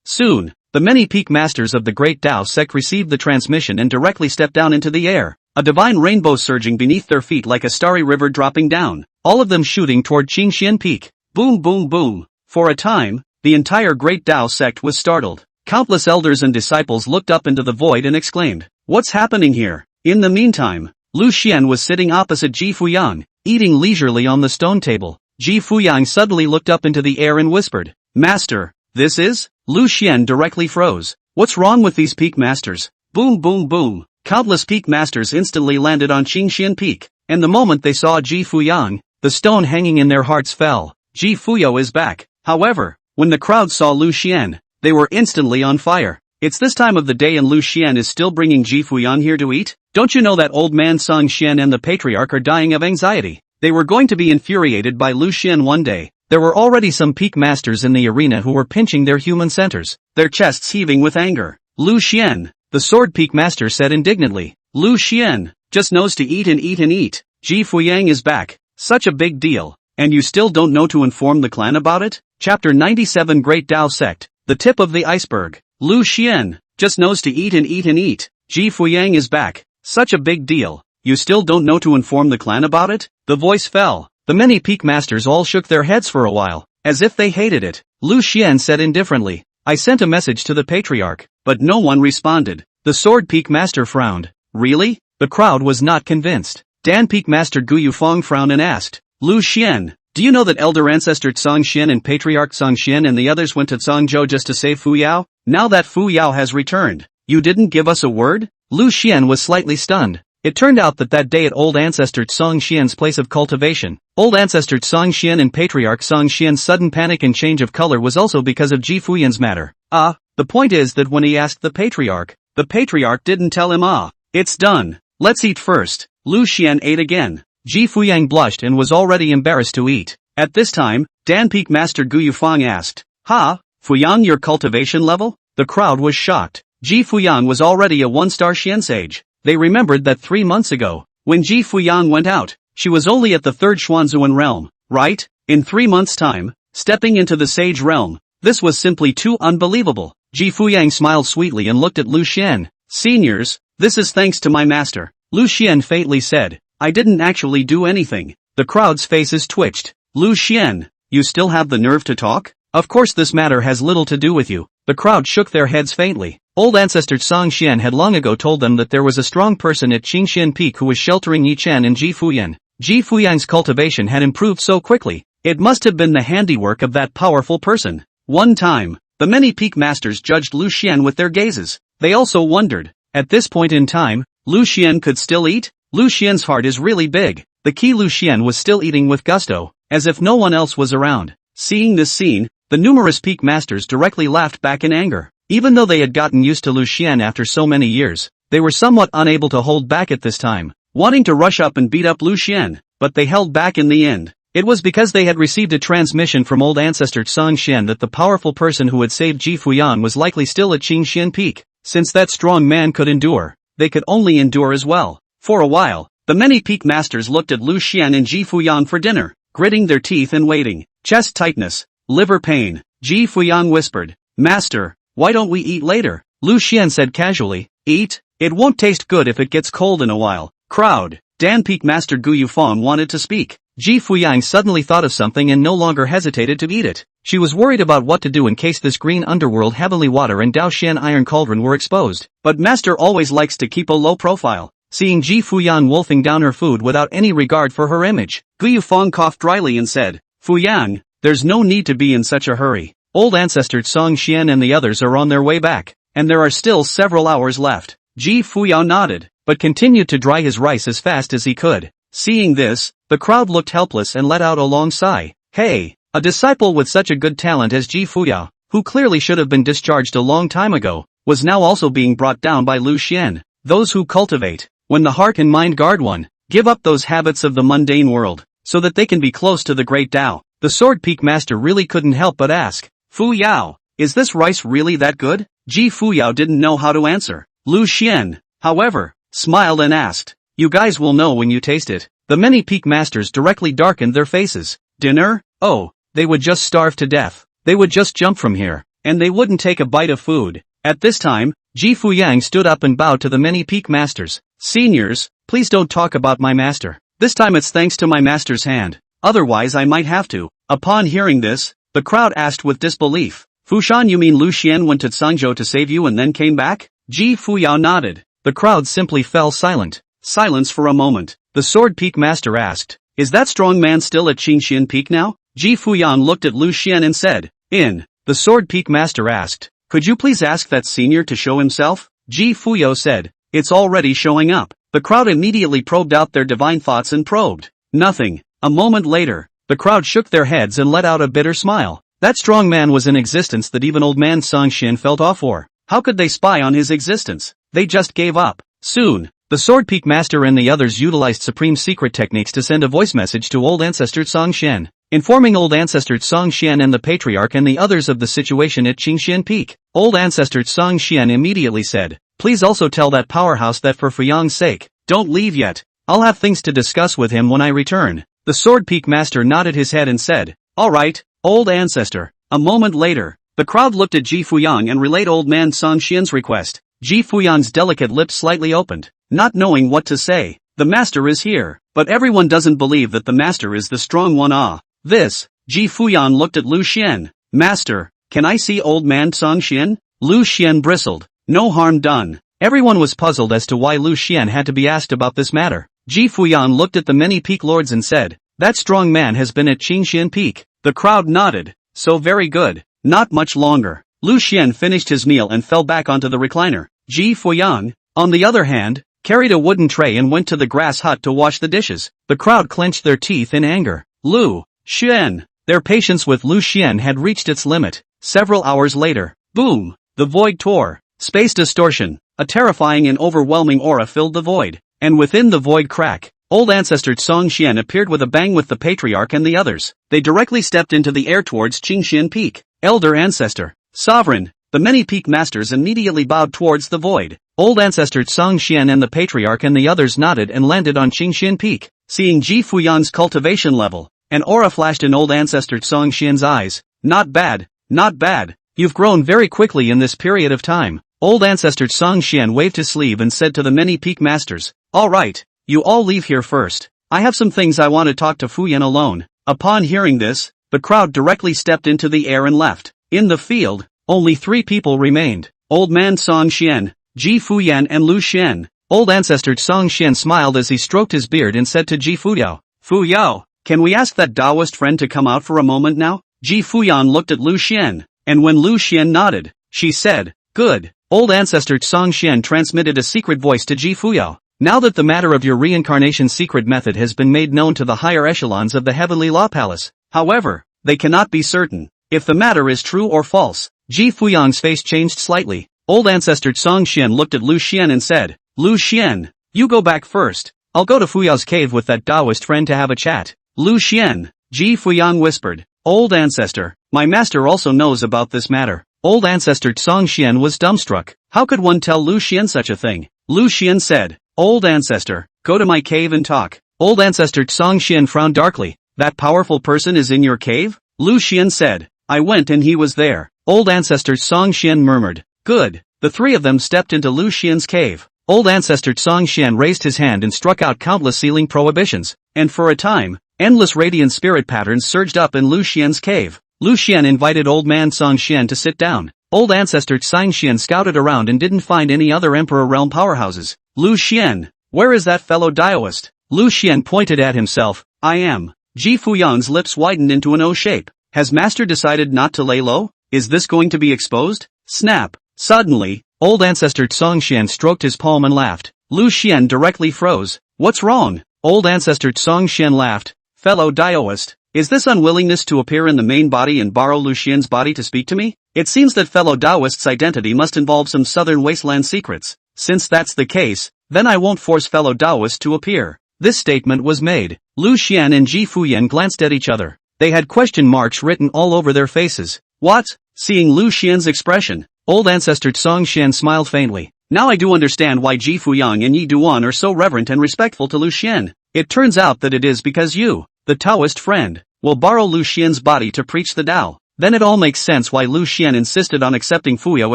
Speaker 2: Soon. The many peak masters of the Great Tao sect received the transmission and directly stepped down into the air, a divine rainbow surging beneath their feet like a starry river dropping down, all of them shooting toward Qingxian Peak. Boom boom boom. For a time, the entire Great Tao sect was startled. Countless elders and disciples looked up into the void and exclaimed, what's happening here? In the meantime, Lu Xian was sitting opposite Ji Fuyang, eating leisurely on the stone table. Ji Fuyang suddenly looked up into the air and whispered, Master, this is? Lu Xian directly froze. What's wrong with these peak masters? Boom boom boom. Countless peak masters instantly landed on Qingxian Peak, and the moment they saw Ji Fuyang, the stone hanging in their hearts fell. Ji Fuyo is back. However, when the crowd saw Lu Xian, they were instantly on fire. It's this time of the day and Lu Xian is still bringing Ji Fuyang here to eat? Don't you know that old man Tsang Xian and the patriarch are dying of anxiety? They were going to be infuriated by Lu Xian one day. There were already some peak masters in the arena who were pinching their human centers, their chests heaving with anger. Lu Xian, the sword peak master said indignantly. Lu Xian, just knows to eat and eat and eat. Ji Fuyang is back. Such a big deal. And you still don't know to inform the clan about it? Chapter 97 Great Tao Sect, the tip of the iceberg. Lu Xian, just knows to eat and eat and eat. Ji Fuyang is back. Such a big deal. You still don't know to inform the clan about it? The voice fell. The many peak masters all shook their heads for a while, as if they hated it. Lu Xian said indifferently, I sent a message to the patriarch, but no one responded. The sword peak master frowned. Really? The crowd was not convinced. Dan peak master Gu Yufeng frowned and asked, Lu Xian, do you know that elder ancestor Tsang Xian and patriarch Tsang Xian and the others went to Zhangzhou just to save Fu Yao? Now that Fu Yao has returned, you didn't give us a word? Lu Xian was slightly stunned. It turned out that day at old ancestor Tsang Xian's place of cultivation, old ancestor Tsang Xian and patriarch Tsang Xian's sudden panic and change of color was also because of Ji Fuyan's matter. The point is that when he asked the patriarch didn't tell him it's done. Let's eat first. Lu Xian ate again. Ji Fuyang blushed and was already embarrassed to eat. At this time, Dan Peak Master Gu Yufeng asked, Fuyang your cultivation level? The crowd was shocked. Ji Fuyang was already a 1-star Xian sage. They remembered that 3 months ago, when Ji Fuyang went out, she was only at the 3rd Xuanzuan realm, right? In 3 months' time, stepping into the sage realm. This was simply too unbelievable. Ji Fuyang smiled sweetly and looked at Lu Xian. Seniors, this is thanks to my master. Lu Xian faintly said, I didn't actually do anything. The crowd's faces twitched. Lu Xian, You still have the nerve to talk? Of course this matter has little to do with you. The crowd shook their heads faintly. Old ancestor Song Xian had long ago told them that there was a strong person at Qingxian Peak who was sheltering Yi Chen and Ji Fuyan. Ji Fuyang's cultivation had improved so quickly. It must have been the handiwork of that powerful person. One time, the many peak masters judged Lu Xian with their gazes. They also wondered, at this point in time, Lu Xian could still eat? Lu Xian's heart is really big. The key Lu Xian was still eating with gusto, as if no one else was around. Seeing this scene, the numerous peak masters directly laughed back in anger. Even though they had gotten used to Lu Xian after so many years, they were somewhat unable to hold back at this time, wanting to rush up and beat up Lu Xian, but they held back in the end. It was because they had received a transmission from old ancestor Song Xian that the powerful person who had saved Ji Fuyan was likely still at Qingxian Peak. Since that strong man could endure, they could only endure as well. For a while, the many peak masters looked at Lu Xian and Ji Fuyan for dinner, gritting their teeth and waiting. Chest tightness, liver pain. Ji Fuyan whispered, "Master, why don't we eat later?" Lu Xian said casually, "Eat? It won't taste good if it gets cold in a while." Crowd. Dan Peak Master Gu Yufang wanted to speak. Ji Fuyang suddenly thought of something and no longer hesitated to eat it. She was worried about what to do in case this green underworld heavenly water and Daoshan iron cauldron were exposed. But Master always likes to keep a low profile. Seeing Ji Fuyang wolfing down her food without any regard for her image, Gu Yufang coughed dryly and said, "Fuyang, there's no need to be in such a hurry. Old ancestor Song Xian and the others are on their way back, and there are still several hours left." Ji Fuyang nodded, but continued to dry his rice as fast as he could. Seeing this, the crowd looked helpless and let out a long sigh. Hey, a disciple with such a good talent as Ji Fuyang, who clearly should have been discharged a long time ago, was now also being brought down by Lu Xian. Those who cultivate, when the heart and mind guard one, give up those habits of the mundane world, so that they can be close to the great Tao. The Sword Peak Master really couldn't help but ask, "Fu Yao, is this rice really that good?" Ji Fuyao didn't know how to answer. Lu Xian, however, smiled and asked, "You guys will know when you taste it." The many peak masters directly darkened their faces. Dinner? Oh, they would just starve to death. They would just jump from here, and they wouldn't take a bite of food. At this time, Ji Fuyang stood up and bowed to the many peak masters. "Seniors, please don't talk about my master. This time it's thanks to my master's hand. Otherwise I might have to." Upon hearing this, the crowd asked with disbelief, "Fushan, you mean Lu Xian went to Sangzhou to save you and then came back?" Ji Fuyao nodded. The crowd simply fell silent. Silence for a moment. The Sword Peak Master asked, "Is that strong man still at Qingxian Peak now?" Ji Fuyang looked at Lu Xian and said, "In." The Sword Peak Master asked, "Could you please ask that senior to show himself?" Ji Fuyao said, "It's already showing up." The crowd immediately probed out their divine thoughts and probed. Nothing. A moment later, the crowd shook their heads and let out a bitter smile. That strong man was in existence that even old man Song Xian felt awe for. How could they spy on his existence? They just gave up. Soon, the Sword Peak Master and the others utilized supreme secret techniques to send a voice message to old ancestor Song Xian, informing old ancestor Song Xian and the patriarch and the others of the situation at Qingxian Peak. Old ancestor Song Xian immediately said, "Please also tell that powerhouse that for Fuyang's sake, don't leave yet. I'll have things to discuss with him when I return." The Sword Peak Master nodded his head and said, "All right, old ancestor." A moment later, the crowd looked at Ji Fuyang and relayed old man Song Xian's request. Ji Fuyang's delicate lips slightly opened, not knowing what to say. The master is here, but everyone doesn't believe that the master is the strong one. This. Ji Fuyang looked at Lu Xian. "Master, can I see old man Song Xian?" Lu Xian bristled. No harm done. Everyone was puzzled as to why Lu Xian had to be asked about this matter. Ji Fuyang looked at the many peak lords and said, "That strong man has been at Qingxian Peak." The crowd nodded. "So very good. Not much longer." Lu Xian finished his meal and fell back onto the recliner. Ji Fuyang, on the other hand, carried a wooden tray and went to the grass hut to wash the dishes. The crowd clenched their teeth in anger. Lu Xian. Their patience with Lu Xian had reached its limit. Several hours later, boom, the void tore. Space distortion, a terrifying and overwhelming aura filled the void. And within the void crack, old ancestor Song Xian appeared with a bang with the patriarch and the others. They directly stepped into the air towards Qingxian Peak. Elder ancestor, sovereign. The many peak masters immediately bowed towards the void. Old ancestor Song Xian and the patriarch and the others nodded and landed on Qingxian Peak. Seeing Ji Fuyang's cultivation level, an aura flashed in old ancestor Song Xian's eyes. "Not bad, not bad. You've grown very quickly in this period of time." Old ancestor Song Xian waved his sleeve and said to the many peak masters, "All right, you all leave here first. I have some things I want to talk to Fuyan alone." Upon hearing this, the crowd directly stepped into the air and left. In the field, only 3 people remained. Old Man Song Xian, Ji Fuyan and Lu Xian.
Speaker 1: Old ancestor Song Xian smiled as he stroked his beard and said to Ji Fuyao,
Speaker 2: Fuyao, can we ask that Taoist friend to come out for a moment now? Ji Fuyan looked at Lu Xian, and when Lu Xian nodded, she said, good.
Speaker 1: Old ancestor Song Xian transmitted a secret voice to Ji Fuyao. Now that the matter of your reincarnation secret method has been made known to the higher echelons of the Heavenly Law Palace,
Speaker 2: however, they cannot be certain if the matter is true or false.
Speaker 1: Ji Fuyang's face changed slightly.
Speaker 2: Old ancestor Song Xian looked at Lu Xian and said, Lu Xian, you go back first.
Speaker 1: I'll go to Fuyao's cave with that Taoist friend to have a chat.
Speaker 2: Lu Xian, Ji Fuyang whispered, old ancestor, my master also knows about this matter.
Speaker 1: Old ancestor Song Xian was dumbstruck.
Speaker 2: How could one tell Lu Xian such a thing? Lu Xian said, old ancestor, go to my cave and talk.
Speaker 1: Old ancestor Song Xian frowned darkly.
Speaker 2: That powerful person is in your cave? Lu Xian said, I went and he was there.
Speaker 1: Old ancestor Song Xian murmured,
Speaker 2: good. The 3 of them stepped into Lu Xian's cave.
Speaker 1: Old ancestor Song Xian raised his hand and struck out countless sealing prohibitions,
Speaker 2: and for a time, endless radiant spirit patterns surged up in Lu Xian's cave.
Speaker 1: Lu Xian invited old man Song Xian to sit down. Old ancestor Song Xian scouted around and didn't find any other Emperor realm powerhouses.
Speaker 2: Lu Xian, where is that fellow Taoist?
Speaker 1: Lu Xian pointed at himself.
Speaker 2: I am. Ji Fuyang's lips widened into an O shape. Has master decided not to lay low? Is this going to be exposed? Snap. Suddenly,
Speaker 1: old ancestor Song Xian stroked his palm and laughed.
Speaker 2: Lu Xian directly froze. What's wrong?
Speaker 1: Old ancestor Song Xian laughed.
Speaker 2: Fellow Taoist, is this unwillingness to appear in the main body and borrow Lu Xian's body to speak to me? It seems that fellow Taoist's identity must involve some southern wasteland secrets. Since that's the case, then I won't force fellow Taoist to appear.
Speaker 1: This statement was made. Lu Xian and Ji Fuyan glanced at each other. They had question marks written all over their faces.
Speaker 2: What? Seeing Lu Xian's expression,
Speaker 1: old ancestor Song Xian smiled faintly.
Speaker 2: Now I do understand why Ji Fuyang and Yi Duan are so reverent and respectful to Lu Xian. It turns out that it is because you, the Taoist friend, will borrow Lu Xian's body to preach the Tao. Then it all makes sense why Lu Xian insisted on accepting Fuyao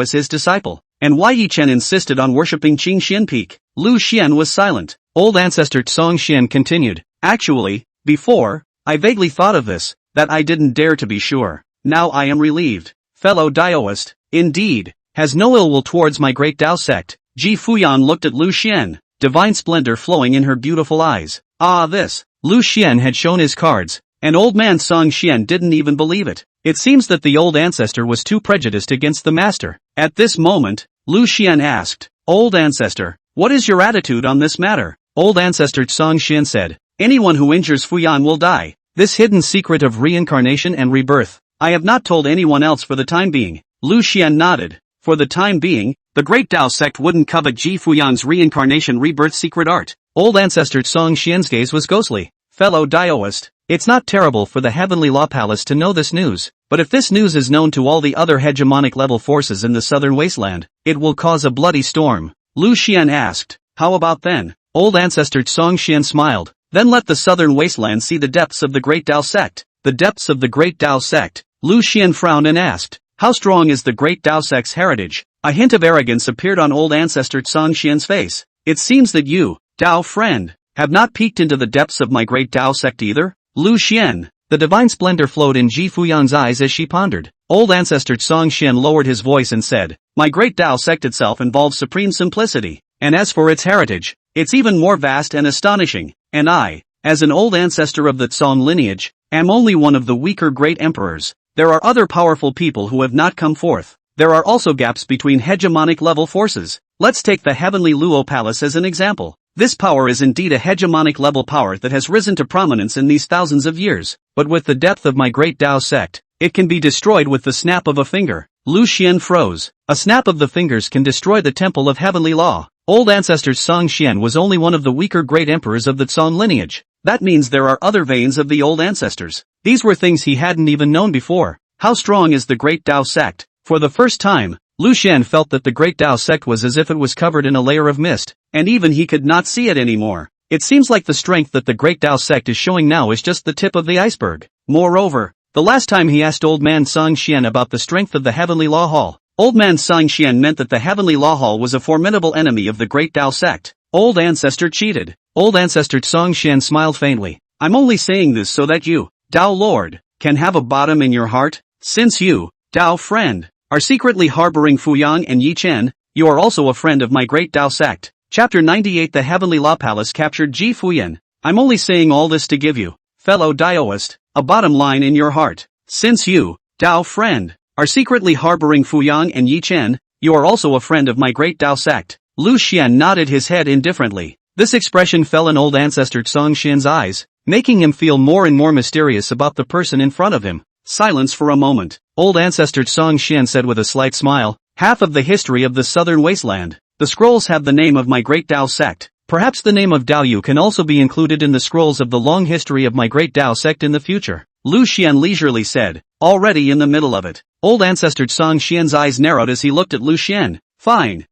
Speaker 2: as his disciple, and why Yi Chen insisted on worshipping Qing Xian Peak. Lu Xian was silent.
Speaker 1: Old ancestor Song Xian continued.
Speaker 2: Actually, before, I vaguely thought of this, that I didn't dare to be sure. Now I am relieved. Fellow Taoist, indeed, has no ill will towards my great Tao sect. Ji Fuyan looked at Lu Xian, divine splendor flowing in her beautiful eyes. Ah, this.
Speaker 1: Lu Xian had shown his cards,
Speaker 2: and old man Song Xian didn't even believe it.
Speaker 1: It seems that the old ancestor was too prejudiced against the master.
Speaker 2: At this moment, Lu Xian asked, Old ancestor, what is your attitude on this matter?
Speaker 1: Old ancestor Song Xian said,
Speaker 2: anyone who injures Fuyan will die.
Speaker 1: This hidden secret of reincarnation and rebirth,
Speaker 2: I have not told anyone else for the time being. Lu Xian nodded. For the time being, the great Tao sect wouldn't covet Ji Fuyan's reincarnation rebirth secret art.
Speaker 1: Old ancestor Song Xian's gaze was ghostly.
Speaker 2: Fellow Taoist,
Speaker 1: it's not terrible for the Heavenly Law Palace to know this news, but if this news is known to all the other hegemonic level forces in the southern wasteland, it will cause a bloody storm.
Speaker 2: Lu Xian asked, how about then?
Speaker 1: Old ancestor Song Xian smiled.
Speaker 2: Then let the southern wasteland see the depths of the great Tao sect.
Speaker 1: The depths of the great Tao sect.
Speaker 2: Lu Xian frowned and asked, how strong is the great Tao sect's heritage? A hint of arrogance appeared on old ancestor Song Xian's face. It seems that you, Tao friend, have not peeked into the depths of my great Tao sect either? Lu Xian.
Speaker 1: The divine splendor flowed in Ji Fuyan's eyes as she pondered.
Speaker 2: Old ancestor Song Xian lowered his voice and said, my great Tao sect itself involves supreme simplicity, and as for its heritage, it's even more vast and astonishing, and I, as an old ancestor of the Song lineage, am only one of the weaker great emperors. There are other powerful people who have not come forth. There are also gaps between hegemonic level forces. Let's take the heavenly Luo Palace as an example. This power is indeed a hegemonic level power that has risen to prominence in these thousands of years, but with the depth of my great Tao sect, it can be destroyed with the snap of a finger.
Speaker 1: Lu Xian froze. A snap of the fingers can destroy the temple of heavenly law. Old ancestor Song Xian was only one of the weaker great emperors of the Song lineage.
Speaker 2: That means there are other veins of the old ancestors.
Speaker 1: These were things he hadn't even known before.
Speaker 2: How strong is the great Tao sect?
Speaker 1: For the first time, Lu Xian felt that the great Tao sect was as if it was covered in a layer of mist,
Speaker 2: and even he could not see it anymore.
Speaker 1: It seems like the strength that the great Tao sect is showing now is just the tip of the iceberg.
Speaker 2: Moreover,
Speaker 1: the last time he asked old man Song Xian about the strength of the heavenly law hall,
Speaker 2: old man Song Xian meant that the heavenly law hall was a formidable enemy of the great Tao sect. Old ancestor cheated.
Speaker 1: Old ancestor Song Xian smiled faintly.
Speaker 2: I'm only saying this so that you, Tao Lord, can have a bottom in your heart? Since you, Dao friend, are secretly harboring Fuyang and Yi Chen, you are also a friend of my great Dao sect. Chapter 98 The Heavenly Law Palace captured Ji Fuyan. I'm only saying all this to give you, fellow Daoist, a bottom line in your heart. Since you, Dao friend, are secretly harboring Fuyang and Yi Chen, you are also a friend of my great Dao sect. Lu Xian nodded his head indifferently. This expression fell in old ancestor Song Xian's eyes, making him feel more and more mysterious about the person in front of him. Silence for a moment. Old ancestor Song Xian said with a slight smile, half of the history of the southern wasteland. The scrolls have the name of my great Dao sect. Perhaps the name of Dao Yu can also be included in the scrolls of the long history of my great Dao sect in the future. Lu Xian leisurely said, already in the middle of it. Old ancestor Song Xian's eyes narrowed as he looked at Lu Xian. Fine.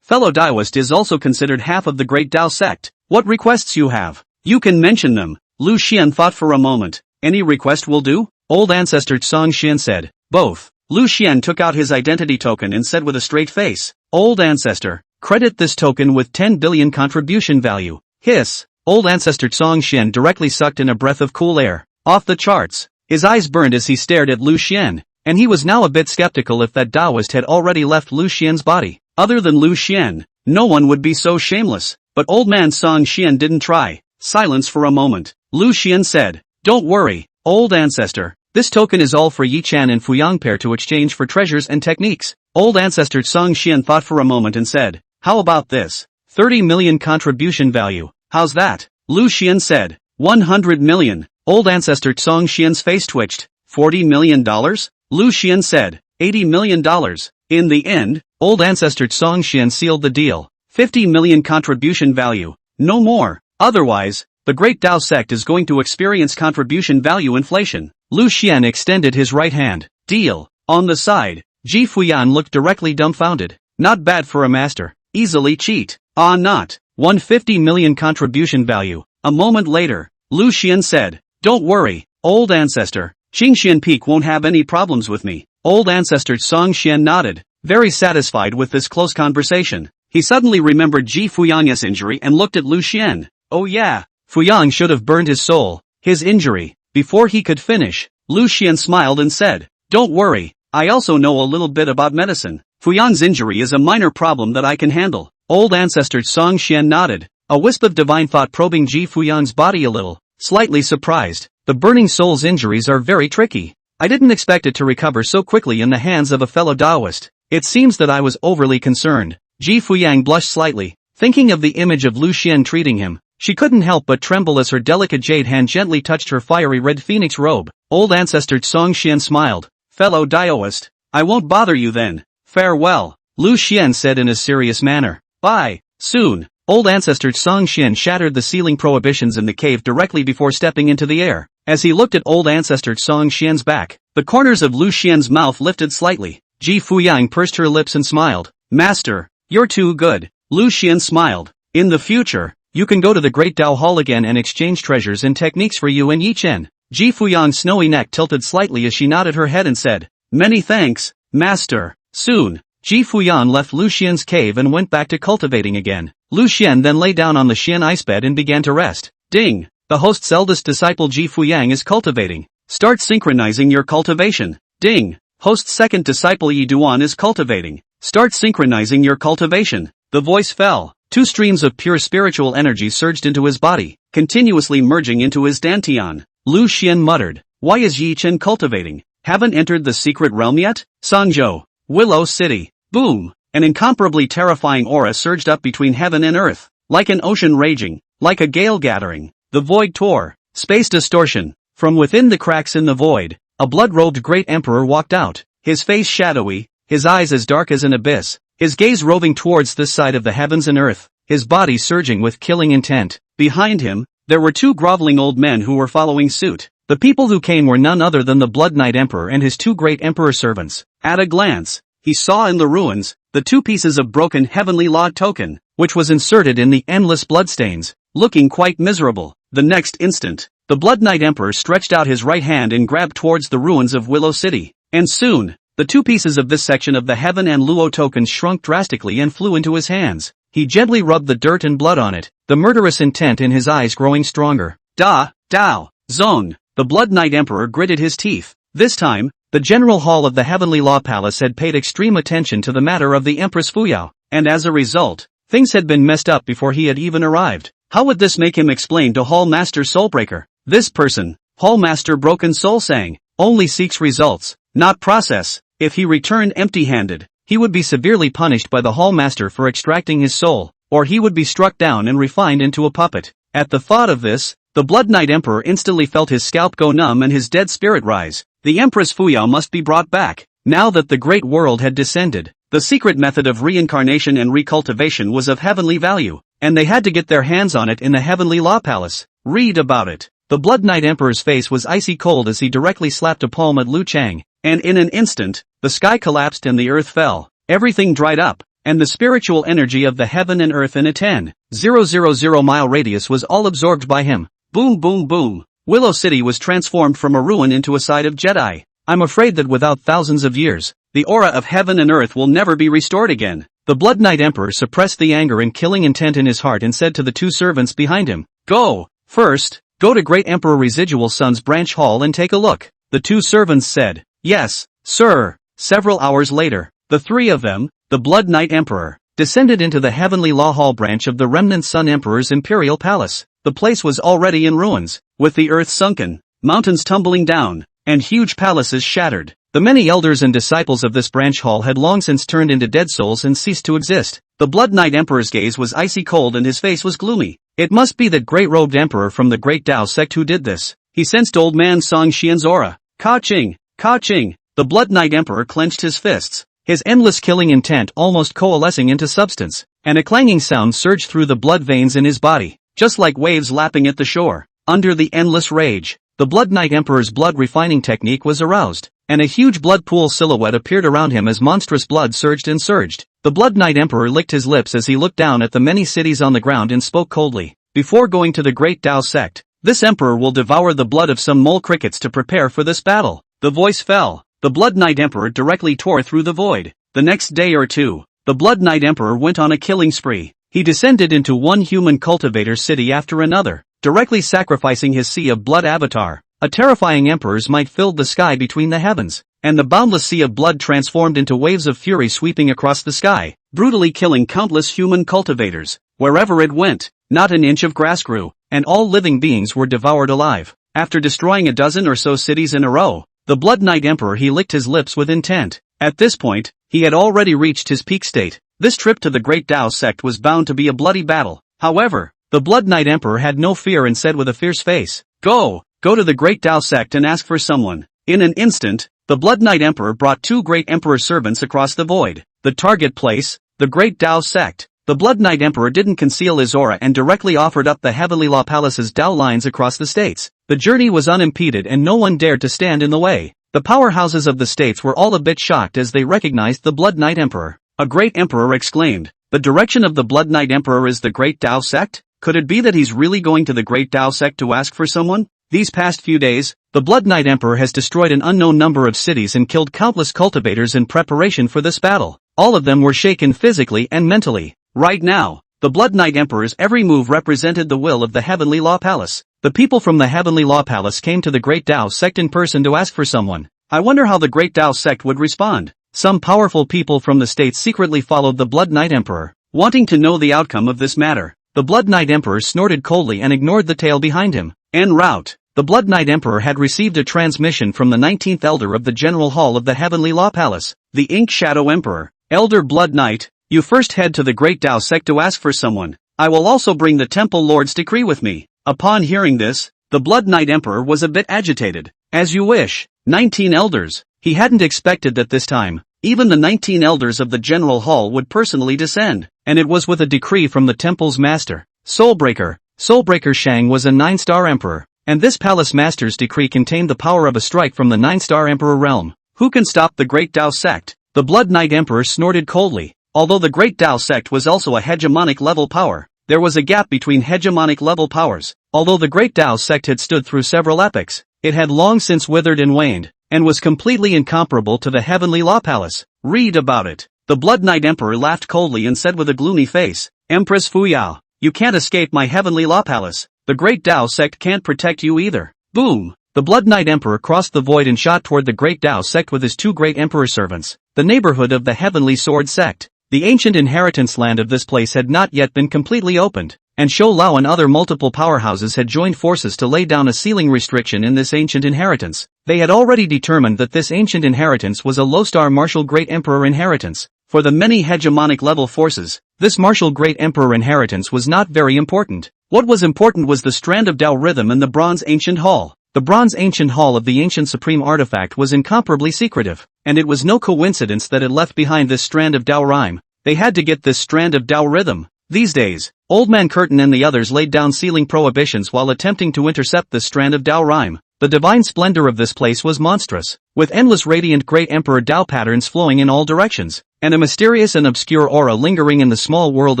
Speaker 2: Fellow Daoist is also considered half of the great Dao sect. What requests you have? You can mention them. Lu Xian thought for a moment. Any request will do? Old ancestor Song Xian said. Both. Lu Xian took out his identity token and said with a straight face. Old ancestor, credit this token with 10 billion contribution value. Hiss. Old ancestor Song Xian directly sucked in a breath of cool air. Off the charts. His eyes burned as he stared at Lu Xian, and he was now a bit skeptical if that Daoist had already left Lu Xian's body. Other than Lu Xian, no one would be so shameless, but old man Song Xian didn't try. Silence for a moment. Lu Xian said, don't worry, old ancestor, this token is all for Yi Chen and Fuyang pair to exchange for treasures and techniques. Old ancestor Song Xian thought for a moment and said, how about this? 30 million contribution value, how's that? Lu Xian said, 100 million. Old ancestor Song Xian's face twitched. $40 million? Lu Xian said, $80 million. In the end, old ancestor Song Xian sealed the deal. 50 million contribution value. No more. Otherwise, the great Dao sect is going to experience contribution value inflation. Lu Xian extended his right hand. Deal. On the side, Ji Fuyan looked directly dumbfounded. Not bad for a master. Easily cheat. Ah, not. 150 million contribution value. A moment later, Lu Xian said, don't worry, old ancestor. Qingxian Peak won't have any problems with me. Old ancestor Song Xian nodded, very satisfied with this close conversation. He suddenly remembered Ji Fuyang's injury and looked at Lu Xian. Oh yeah, Fuyang should have burned his soul. His injury. Before he could finish, Lu Xian smiled and said, don't worry, I also know a little bit about medicine. Fuyang's injury is a minor problem that I can handle. Old ancestor Song Xian nodded, a wisp of divine thought probing Ji Fuyang's body a little. Slightly surprised, the burning soul's injuries are very tricky. I didn't expect it to recover so quickly in the hands of a fellow Daoist. It seems that I was overly concerned. Ji Fuyang blushed slightly, thinking of the image of Lu Xian treating him. She couldn't help but tremble as her delicate jade hand gently touched her fiery red phoenix robe. Old ancestor Song Xian smiled. Fellow Daoist, I won't bother you then. Farewell, Lu Xian said in a serious manner. Bye. Soon. Old ancestor Song Xian shattered the ceiling prohibitions in the cave directly before stepping into the air. As he looked at old ancestor Song Xian's back, the corners of Lu Xian's mouth lifted slightly. Ji Fuyang pursed her lips and smiled. Master, you're too good. Lu Xian smiled. In the future, you can go to the Great Dao Hall again and exchange treasures and techniques for you and Yi Chen. Ji Fuyang's snowy neck tilted slightly as she nodded her head and said, many thanks, master. Soon, Ji Fuyan left Lu Xian's cave and went back to cultivating again. Lu Xian then lay down on the Xian ice bed and began to rest. Ding! The host's eldest disciple Ji Fuyang is cultivating. Start synchronizing your cultivation. Ding! Host's second disciple Yi Duan is cultivating. Start synchronizing your cultivation. The voice fell. Two streams of pure spiritual energy surged into his body, continuously merging into his dantian. Lu Xian muttered, why is Yi Chen cultivating? Haven't entered the secret realm yet? Sangzhou, Willow City. Boom! An incomparably terrifying aura surged up between heaven and earth. Like an ocean raging, like a gale gathering. The void tore. Space distortion. From within the cracks in the void, a blood-robed great emperor walked out. His face shadowy, his eyes as dark as an abyss, his gaze roving towards this side of the heavens and earth, his body surging with killing intent. Behind him, there were two groveling old men who were following suit. The people who came were none other than the Blood Knight Emperor and his two great emperor servants. At a glance, he saw in the ruins, the two pieces of broken heavenly law token, which was inserted in the endless bloodstains, looking quite miserable. The next instant, the Blood Knight Emperor stretched out his right hand and grabbed towards the ruins of Willow City. And soon, the two pieces of this section of the Heaven and Luo tokens shrunk drastically and flew into his hands. He gently rubbed the dirt and blood on it, the murderous intent in his eyes growing stronger. Da, Dao, Zone. The Blood Knight Emperor gritted his teeth. This time, the General Hall of the Heavenly Law Palace had paid extreme attention to the matter of the Empress Fuyao, and as a result, things had been messed up before he had even arrived. How would this make him explain to Hall Master Soulbreaker? This person, Hall Master Broken Soul sang, only seeks results, not process. If he returned empty-handed, he would be severely punished by the Hall Master for extracting his soul, or he would be struck down and refined into a puppet. At the thought of this, the Blood Knight Emperor instantly felt his scalp go numb and his dead spirit rise. The Empress Fuyao must be brought back. Now that the Great World had descended, the secret method of reincarnation and recultivation was of heavenly value, and they had to get their hands on it in the Heavenly Law Palace. Read about it. The Blood Knight Emperor's face was icy cold as he directly slapped a palm at Liu Chang, and in an instant, the sky collapsed and the earth fell. Everything dried up, and the spiritual energy of the heaven and earth in a 10,000 mile radius was all absorbed by him. Boom boom boom. Willow City was transformed from a ruin into a site of Jedi. I'm afraid that without thousands of years, the aura of heaven and earth will never be restored again. The Blood Knight Emperor suppressed the anger and killing intent in his heart and said to the two servants behind him, "Go, first, go to Great Emperor Residual Sun's branch hall and take a look." The two servants said, "Yes, sir." Several hours later, the three of them, the Blood Knight Emperor, descended into the Heavenly Law Hall branch of the remnant Sun Emperor's Imperial Palace. The place was already in ruins, with the earth sunken, mountains tumbling down, and huge palaces shattered. The many elders and disciples of this branch hall had long since turned into dead souls and ceased to exist. The Blood Knight Emperor's gaze was icy cold and his face was gloomy. It must be that great-robed emperor from the Great Tao sect who did this. He sensed old man Song Xian's aura. Ka-ching! Ka-ching! The Blood Knight Emperor clenched his fists, his endless killing intent almost coalescing into substance, and a clanging sound surged through the blood veins in his body, just like waves lapping at the shore. Under the endless rage, the Blood Knight Emperor's blood refining technique was aroused, and a huge blood pool silhouette appeared around him as monstrous blood surged and surged. The Blood Knight Emperor licked his lips as he looked down at the many cities on the ground and spoke coldly. Before going to the Great Tao sect, this emperor will devour the blood of some mole crickets to prepare for this battle. The voice fell. The Blood Knight Emperor directly tore through the void. The next day or two, the Blood Knight Emperor went on a killing spree. He descended into one human cultivator city after another, directly sacrificing his sea of blood avatar. A terrifying emperor's might filled the sky between the heavens, and the boundless sea of blood transformed into waves of fury sweeping across the sky, brutally killing countless human cultivators. Wherever it went, not an inch of grass grew, and all living beings were devoured alive. After destroying a dozen or so cities in a row, the Blood Knight Emperor he licked his lips with intent. At this point, he had already reached his peak state. This trip to the Great Tao sect was bound to be a bloody battle. However, the Blood Knight Emperor had no fear and said with a fierce face, Go to the Great Tao sect and ask for someone." In an instant, the Blood Knight Emperor brought two great emperor servants across the void. The target place, the Great Tao sect. The Blood Knight Emperor didn't conceal his aura and directly offered up the Heavenly Law Palace's Tao lines across the states. The journey was unimpeded and no one dared to stand in the way. The powerhouses of the states were all a bit shocked as they recognized the Blood Knight Emperor. A great emperor exclaimed, "The direction of the Blood Knight Emperor is the Great Tao sect? Could it be that he's really going to the Great Tao sect to ask for someone?" These past few days, the Blood Knight Emperor has destroyed an unknown number of cities and killed countless cultivators in preparation for this battle. All of them were shaken physically and mentally. Right now, the Blood Knight Emperor's every move represented the will of the Heavenly Law Palace. The people from the Heavenly Law Palace came to the Great Tao sect in person to ask for someone. I wonder how the Great Tao sect would respond. Some powerful people from the states secretly followed the Blood Knight Emperor, wanting to know the outcome of this matter. The Blood Knight Emperor snorted coldly and ignored the tale behind him. En route, the Blood Knight Emperor had received a transmission from the 19th Elder of the General Hall of the Heavenly Law Palace, the Ink Shadow Emperor. Elder Blood Knight, you first head to the Great Tao sect to ask for someone. I will also bring the Temple Lord's decree with me. Upon hearing this, the Blood Knight Emperor was a bit agitated. As you wish. 19 elders. He hadn't expected that this time, even the 19 elders of the General Hall would personally descend, and it was with a decree from the temple's master, Soulbreaker. Soulbreaker Shang was a 9-star emperor, and this palace master's decree contained the power of a strike from the 9-star emperor realm. Who can stop the Great Tao sect? The Blood Knight Emperor snorted coldly. Although the Great Tao sect was also a hegemonic level power, there was a gap between hegemonic level powers. Although the Great Tao sect had stood through several epochs, it had long since withered and waned, and was completely incomparable to the Heavenly Law Palace. Read about it. The Blood Knight Emperor laughed coldly and said with a gloomy face, Empress Fuyao, you can't escape my Heavenly Law Palace. The Great Tao sect can't protect you either. Boom!
Speaker 1: The Blood Knight Emperor crossed the void and shot toward the Great Tao sect with his two great emperor servants, the neighborhood of the Heavenly Sword sect. The ancient inheritance land of this place had not yet been completely opened, and Shou Lao and other multiple powerhouses had joined forces to lay down a ceiling restriction in this ancient inheritance. They had already determined that this ancient inheritance was a low-star martial great emperor inheritance. For the many hegemonic level forces, this martial great emperor inheritance was not very important. What was important was the strand of Tao rhythm and the Bronze Ancient Hall. The Bronze Ancient Hall of the ancient supreme artifact was incomparably secretive, and it was no coincidence that it left behind this strand of Tao rhyme. They had to get this strand of Tao rhythm. These days, Old Man Curtain and the others laid down ceiling prohibitions while attempting to intercept this strand of Tao rhyme. The divine splendor of this place was monstrous, with endless radiant great emperor Tao patterns flowing in all directions, and a mysterious and obscure aura lingering in the small world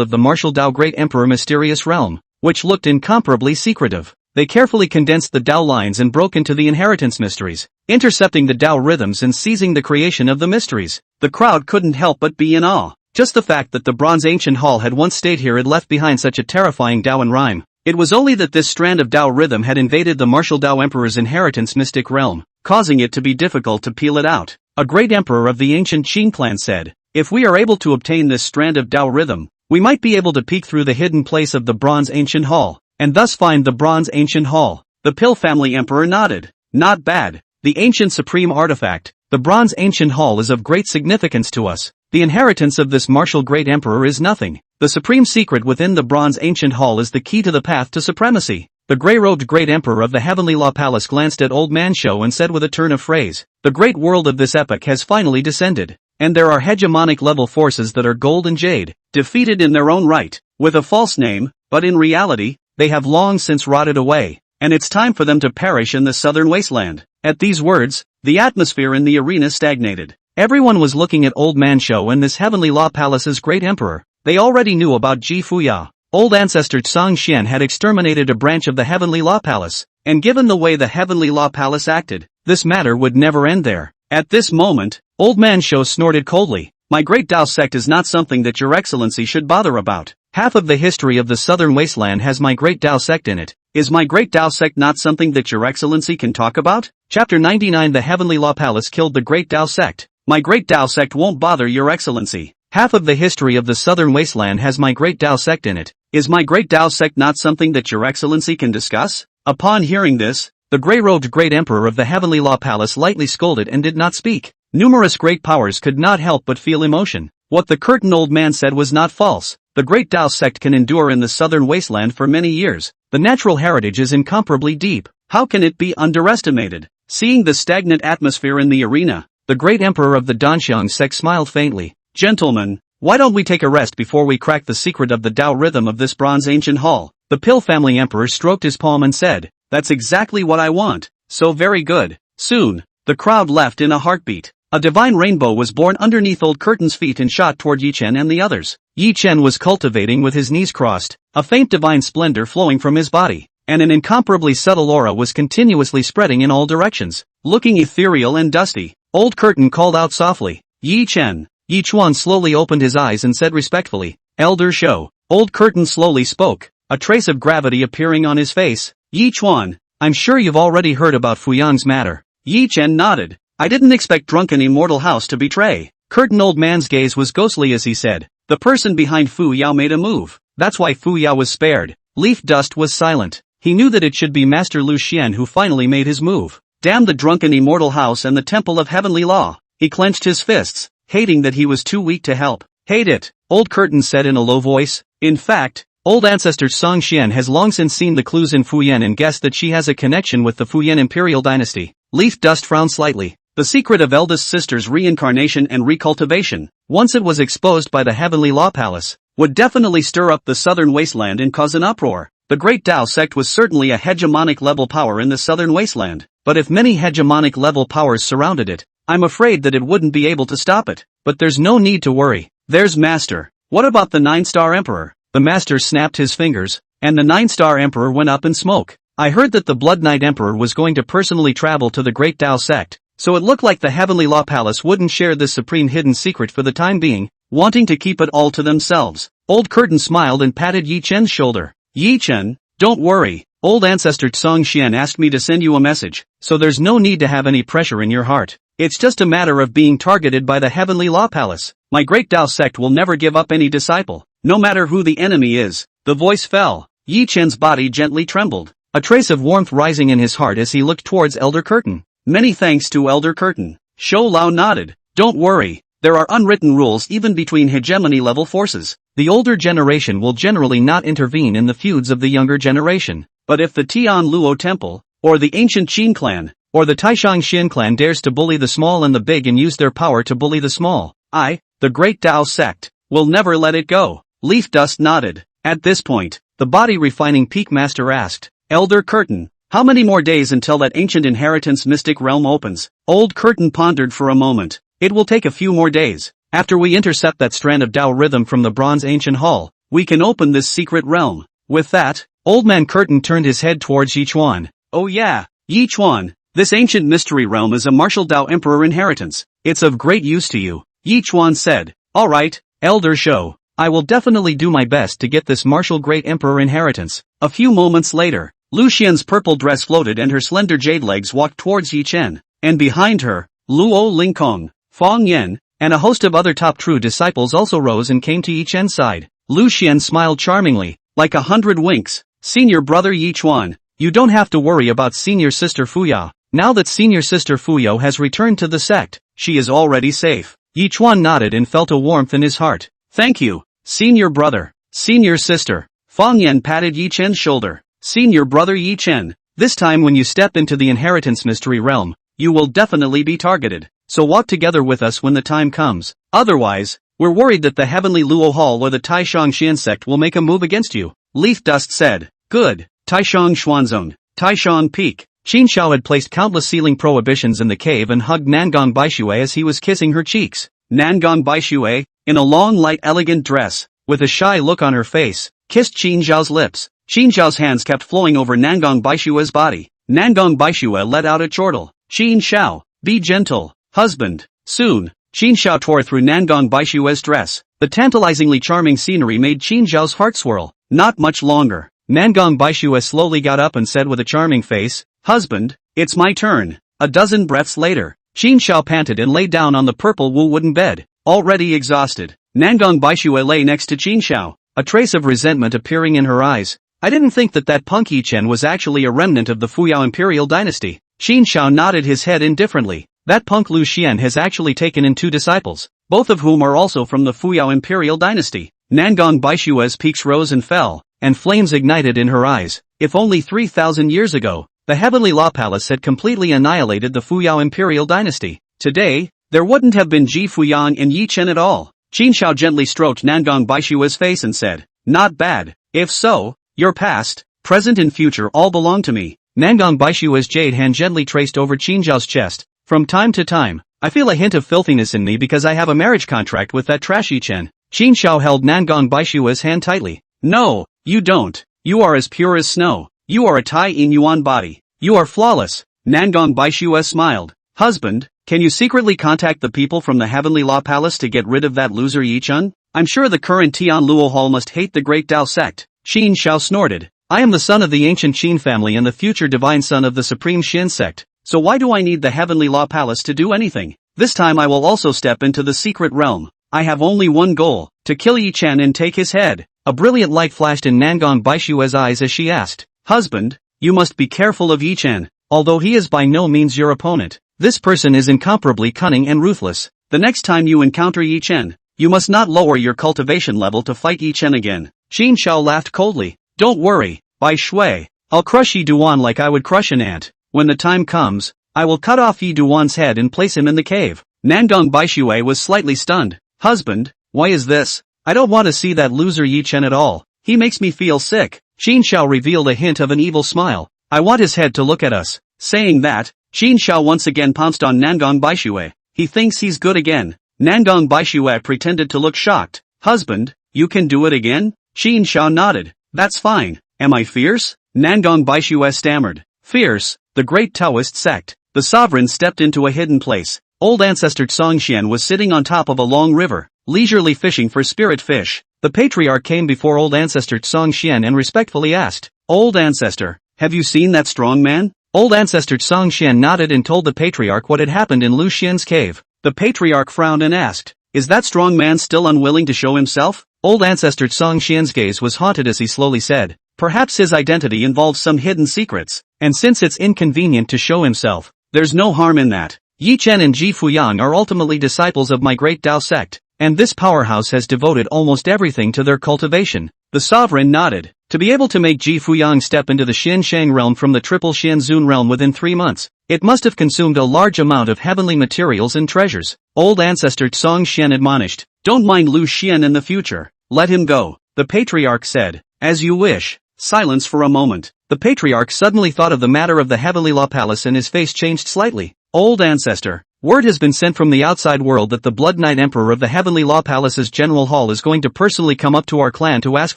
Speaker 1: of the martial Tao great emperor mysterious realm, which looked incomparably secretive. They carefully condensed the Tao lines and broke into the inheritance mysteries, intercepting the Tao rhythms and seizing the creation of the mysteries. The crowd couldn't help but be in awe. Just the fact that the Bronze Ancient Hall had once stayed here had left behind such a terrifying Tao and rhyme. It was only that this strand of Tao rhythm had invaded the martial Tao Emperor's inheritance mystic realm, causing it to be difficult to peel it out. A great emperor of the ancient Qing clan said, "If we are able to obtain this strand of Tao rhythm, we might be able to peek through the hidden place of the Bronze Ancient Hall, and thus find the Bronze Ancient Hall." The Pill family emperor nodded. Not bad. The ancient supreme artifact, the Bronze Ancient Hall, is of great significance to us. The inheritance of this martial great emperor is nothing. The supreme secret within the Bronze Ancient Hall is the key to the path to supremacy. The grey-robed great emperor of the Heavenly Law Palace glanced at Old Man Shou and said with a turn of phrase, "The great world of this epoch has finally descended, and there are hegemonic level forces that are gold and jade, defeated in their own right, with a false name, but in reality, they have long since rotted away, and it's time for them to perish in the southern wasteland." At these words, the atmosphere in the arena stagnated. Everyone was looking at Old Man Shou and this Heavenly Law Palace's great emperor. They already knew about Ji Fuya. Old ancestor Song Xian had exterminated a branch of the Heavenly Law Palace, and given the way the Heavenly Law Palace acted, this matter would never end there. At this moment, Old Man Shou snorted coldly. "My great Tao sect is not something that your excellency should bother about. Half of the history of the southern wasteland has my great Tao sect in it. Is my great Tao sect not something that your excellency can talk about?" Chapter 99. The Heavenly Law Palace killed the great Tao sect. "My great Tao sect won't bother your excellency. Half of the history of the southern wasteland has my great Tao sect in it. Is my great Tao sect not something that your excellency can discuss?" Upon hearing this, the grey-robed great emperor of the Heavenly Law Palace lightly scolded and did not speak. Numerous great powers could not help but feel emotion. What the curtain old man said was not false. The great Tao sect can endure in the southern wasteland for many years. The natural heritage is incomparably deep. How can it be underestimated? Seeing the stagnant atmosphere in the arena, the great emperor of the Danxiang sect smiled faintly. "Gentlemen, why don't we take a rest before we crack the secret of the Tao rhythm of this Bronze Ancient Hall?" The Pill family emperor stroked his palm and said, "That's exactly what I want. So very good." Soon, the crowd left in a heartbeat. A divine rainbow was born underneath Old Curtain's feet and shot toward Yi Chen and the others. Yi Chen was cultivating with his knees crossed, a faint divine splendor flowing from his body, and an incomparably subtle aura was continuously spreading in all directions. Looking ethereal and dusty, Old Curtain called out softly, "Yi Chen." Yi Chuan slowly opened his eyes and said respectfully, "Elder Shou." Old Curtain slowly spoke, a trace of gravity appearing on his face. "Yi Chuan, I'm sure you've already heard about Fuyang's matter." Yi Chen nodded. "I didn't expect drunken immortal house to betray." Curtain old man's gaze was ghostly as he said, "The person behind Fu Yao made a move. That's why Fu Yao was spared." Leaf Dust was silent. He knew that it should be Master Lu Xian who finally made his move. Damn the drunken immortal house and the Temple of Heavenly Law. He clenched his fists, hating that he was too weak to help. "Hate it," Old Curtain said in a low voice. In fact, old ancestor Song Xian has long since seen the clues in Fuyan and guessed that she has a connection with the Fuyan Imperial dynasty. Leaf Dust frowned slightly. The secret of eldest sister's reincarnation and recultivation, once it was exposed by the Heavenly Law Palace, would definitely stir up the southern wasteland and cause an uproar. The Great Tao sect was certainly a hegemonic level power in the southern wasteland, but if many hegemonic level powers surrounded it, I'm afraid that it wouldn't be able to stop it. But there's no need to worry. There's Master. What about the 9-star Emperor? The Master snapped his fingers, and the 9-star Emperor went up in smoke. I heard that the Blood Knight Emperor was going to personally travel to the Great Tao sect, so it looked like the Heavenly Law Palace wouldn't share this supreme hidden secret for the time being, wanting to keep it all to themselves. Old Curtain smiled and patted Yi Chen's shoulder. "Yi Chen, don't worry,
Speaker 2: Old ancestor Tsong Xian asked me to send you a message, so there's no need to have any pressure in your heart. It's just a matter of being targeted by the Heavenly Law Palace. My great Tao sect will never give up any disciple, no matter who the enemy is." The voice fell. Yi Chen's body gently trembled, a trace of warmth rising in his heart as he looked towards Elder Curtain. "Many thanks to Elder Curtain." Shou Lao nodded. "Don't worry, there are unwritten rules even between hegemony-level forces. The older generation will generally not intervene in the feuds of the younger generation. But if the Tian Luo Temple, or the ancient Qin clan, or the Taishang Xian clan dares to bully the small and the big and use their power to bully the small, I, the Great Tao sect, will never let it go." Leaf Dust nodded. At this point, the body refining peak master asked, "Elder Curtain, how many more days until that ancient inheritance mystic realm opens?" Old Curtain pondered for a moment. "It will take a few more days. After we intercept that strand of Tao rhythm from the bronze ancient hall, we can open this secret realm." With that, Old Man Curtain turned his head towards Yichuan. "Oh yeah, Yichuan, this ancient mystery realm is a martial Tao Emperor inheritance. It's of great use to you," Yichuan said. "Alright, Elder Shou, I will definitely do my best to get this martial great Emperor inheritance." A few moments later, Lu Xian's purple dress floated and her slender jade legs walked towards Yi Chen, and behind her, Luo Lingkong, Fong Yen, and a host of other top true disciples also rose and came to Yi Chen's side. Lu Xian smiled charmingly, like 100 winks. "Senior brother Yi Chuan, you don't have to worry about senior sister Fuyao. Now that senior sister Fuyao has returned to the sect, she is already safe." Yi Chuan nodded and felt a warmth in his heart. "Thank you, senior brother, senior sister." Fong Yen patted Yi Chen's shoulder. "Senior brother Yi Chen, this time when you step into the inheritance mystery realm, you will definitely be targeted, so walk together with us when the time comes. Otherwise, we're worried that the Heavenly Luo Hall or the Taishang Xian sect will make a move against you." Leaf Dust said. "Good, Taishang Xuanzong, Taishang Peak." Qin Shao had placed countless sealing prohibitions in the cave and hugged Nangong Baixue as he was kissing her cheeks. Nangong Baixue, in a long light elegant dress, with a shy look on her face, kissed Qin Zhao's lips. Qin Zhao's hands kept flowing over Nangong Baixue's body. Nangong Baixue let out a chortle. "Qin Shao, be gentle, husband." Soon, Qin Shao tore through Nangong Baixue's dress. The tantalizingly charming scenery made Qin Zhao's heart swirl. Not much longer. Nangong Baixue slowly got up and said with a charming face, "Husband, it's my turn." A dozen breaths later, Qin Shao panted and lay down on the purple wool wooden bed, already exhausted. Nangong Baixue lay next to Qin Shao, a trace of resentment appearing in her eyes. "I didn't think that punk Yi Chen was actually a remnant of the Fuyao Imperial dynasty." Qin Shao nodded his head indifferently. "That punk Lu Xian has actually taken in 2 disciples, both of whom are also from the Fuyao Imperial dynasty." Nangong Baixue's peaks rose and fell, and flames ignited in her eyes. If only 3,000 years ago, the Heavenly Law Palace had completely annihilated the Fuyao Imperial dynasty, today, there wouldn't have been Ji Fuyang and Yi Chen at all. Qin Shao gently stroked Nangong Baixue's face and said, "Not bad. If so, your past, present and future all belong to me." Nangong Baixue's jade hand gently traced over Qin Zhao's chest. "From time to time, I feel a hint of filthiness in me because I have a marriage contract with that trash Yi Chen." Qin Shao held Nangong Baixue's hand tightly. "No, you don't. You are as pure as snow. You are a Tai in Yuan body. You are flawless." Nangong Baixue smiled. "Husband, can you secretly contact the people from the Heavenly Law Palace to get rid of that loser Yi Chen? I'm sure the current Tian Luo Hall must hate the Great Tao sect." Qin Shao snorted. "I am the son of the ancient Qin family and the future divine son of the supreme Xin sect, so why do I need the Heavenly Law Palace to do anything? This time I will also step into the secret realm. I have only one goal, to kill Yi Chen and take his head." A brilliant light flashed in Nangong Baixue's eyes as she asked, "Husband, you must be careful of Yi Chen. Although he is by no means your opponent, this person is incomparably cunning and ruthless. The next time you encounter Yi Chen, you must not lower your cultivation level to fight Yi Chen again." Qin Shao laughed coldly. "Don't worry, Bai Shui. I'll crush Yi Duan like I would crush an ant. When the time comes, I will cut off Yi Duan's head and place him in the cave." Nangong Baixue was slightly stunned. "Husband, why is this? I don't want to see that loser Yi Chen at all. He makes me feel sick." Qin Shao revealed a hint of an evil smile. "I want his head to look at us." Saying that, Qin Shao once again pounced on Nangong Baixue. "He thinks he's good again." Nangong Baixue pretended to look shocked. "Husband, you can do it again?" Qin Shao nodded. "That's fine. Am I fierce?" Nangong Baixue stammered. "Fierce, the great Taoist sect." The sovereign stepped into a hidden place. Old ancestor Tsong Xian was sitting on top of a long river, leisurely fishing for spirit fish. The patriarch came before old ancestor Tsong Xian and respectfully asked, "Old ancestor, have you seen that strong man?
Speaker 1: Old ancestor Song Xian nodded and told the patriarch what had happened in Lu Xian's cave.
Speaker 2: The patriarch frowned and asked, is that strong man still unwilling to show himself?
Speaker 1: Old ancestor Song Xian's gaze was haunted as he slowly said,
Speaker 2: perhaps his identity involves some hidden secrets,
Speaker 1: and since it's inconvenient to show himself,
Speaker 2: there's no harm in that.
Speaker 1: Yi Chen and Ji Fuyang are ultimately disciples of my great Tao sect, and this powerhouse has devoted almost everything to their cultivation.
Speaker 2: The sovereign nodded. To be able to make Ji Fuyang step into the Xian Shang realm from the triple Xian Zun realm within 3 months, it must have consumed a large amount of heavenly materials and treasures.
Speaker 1: Old ancestor Song Xian admonished,
Speaker 2: don't mind Lu Xian in the future. Let him go.
Speaker 1: The patriarch said,
Speaker 2: as you wish. Silence for a moment.
Speaker 1: The patriarch suddenly thought of the matter of the Heavenly Law Palace and his face changed slightly.
Speaker 2: Old ancestor,
Speaker 1: word has been sent from the outside world that the Blood Knight Emperor of the Heavenly Law Palace's General Hall is going to personally come up to our clan to ask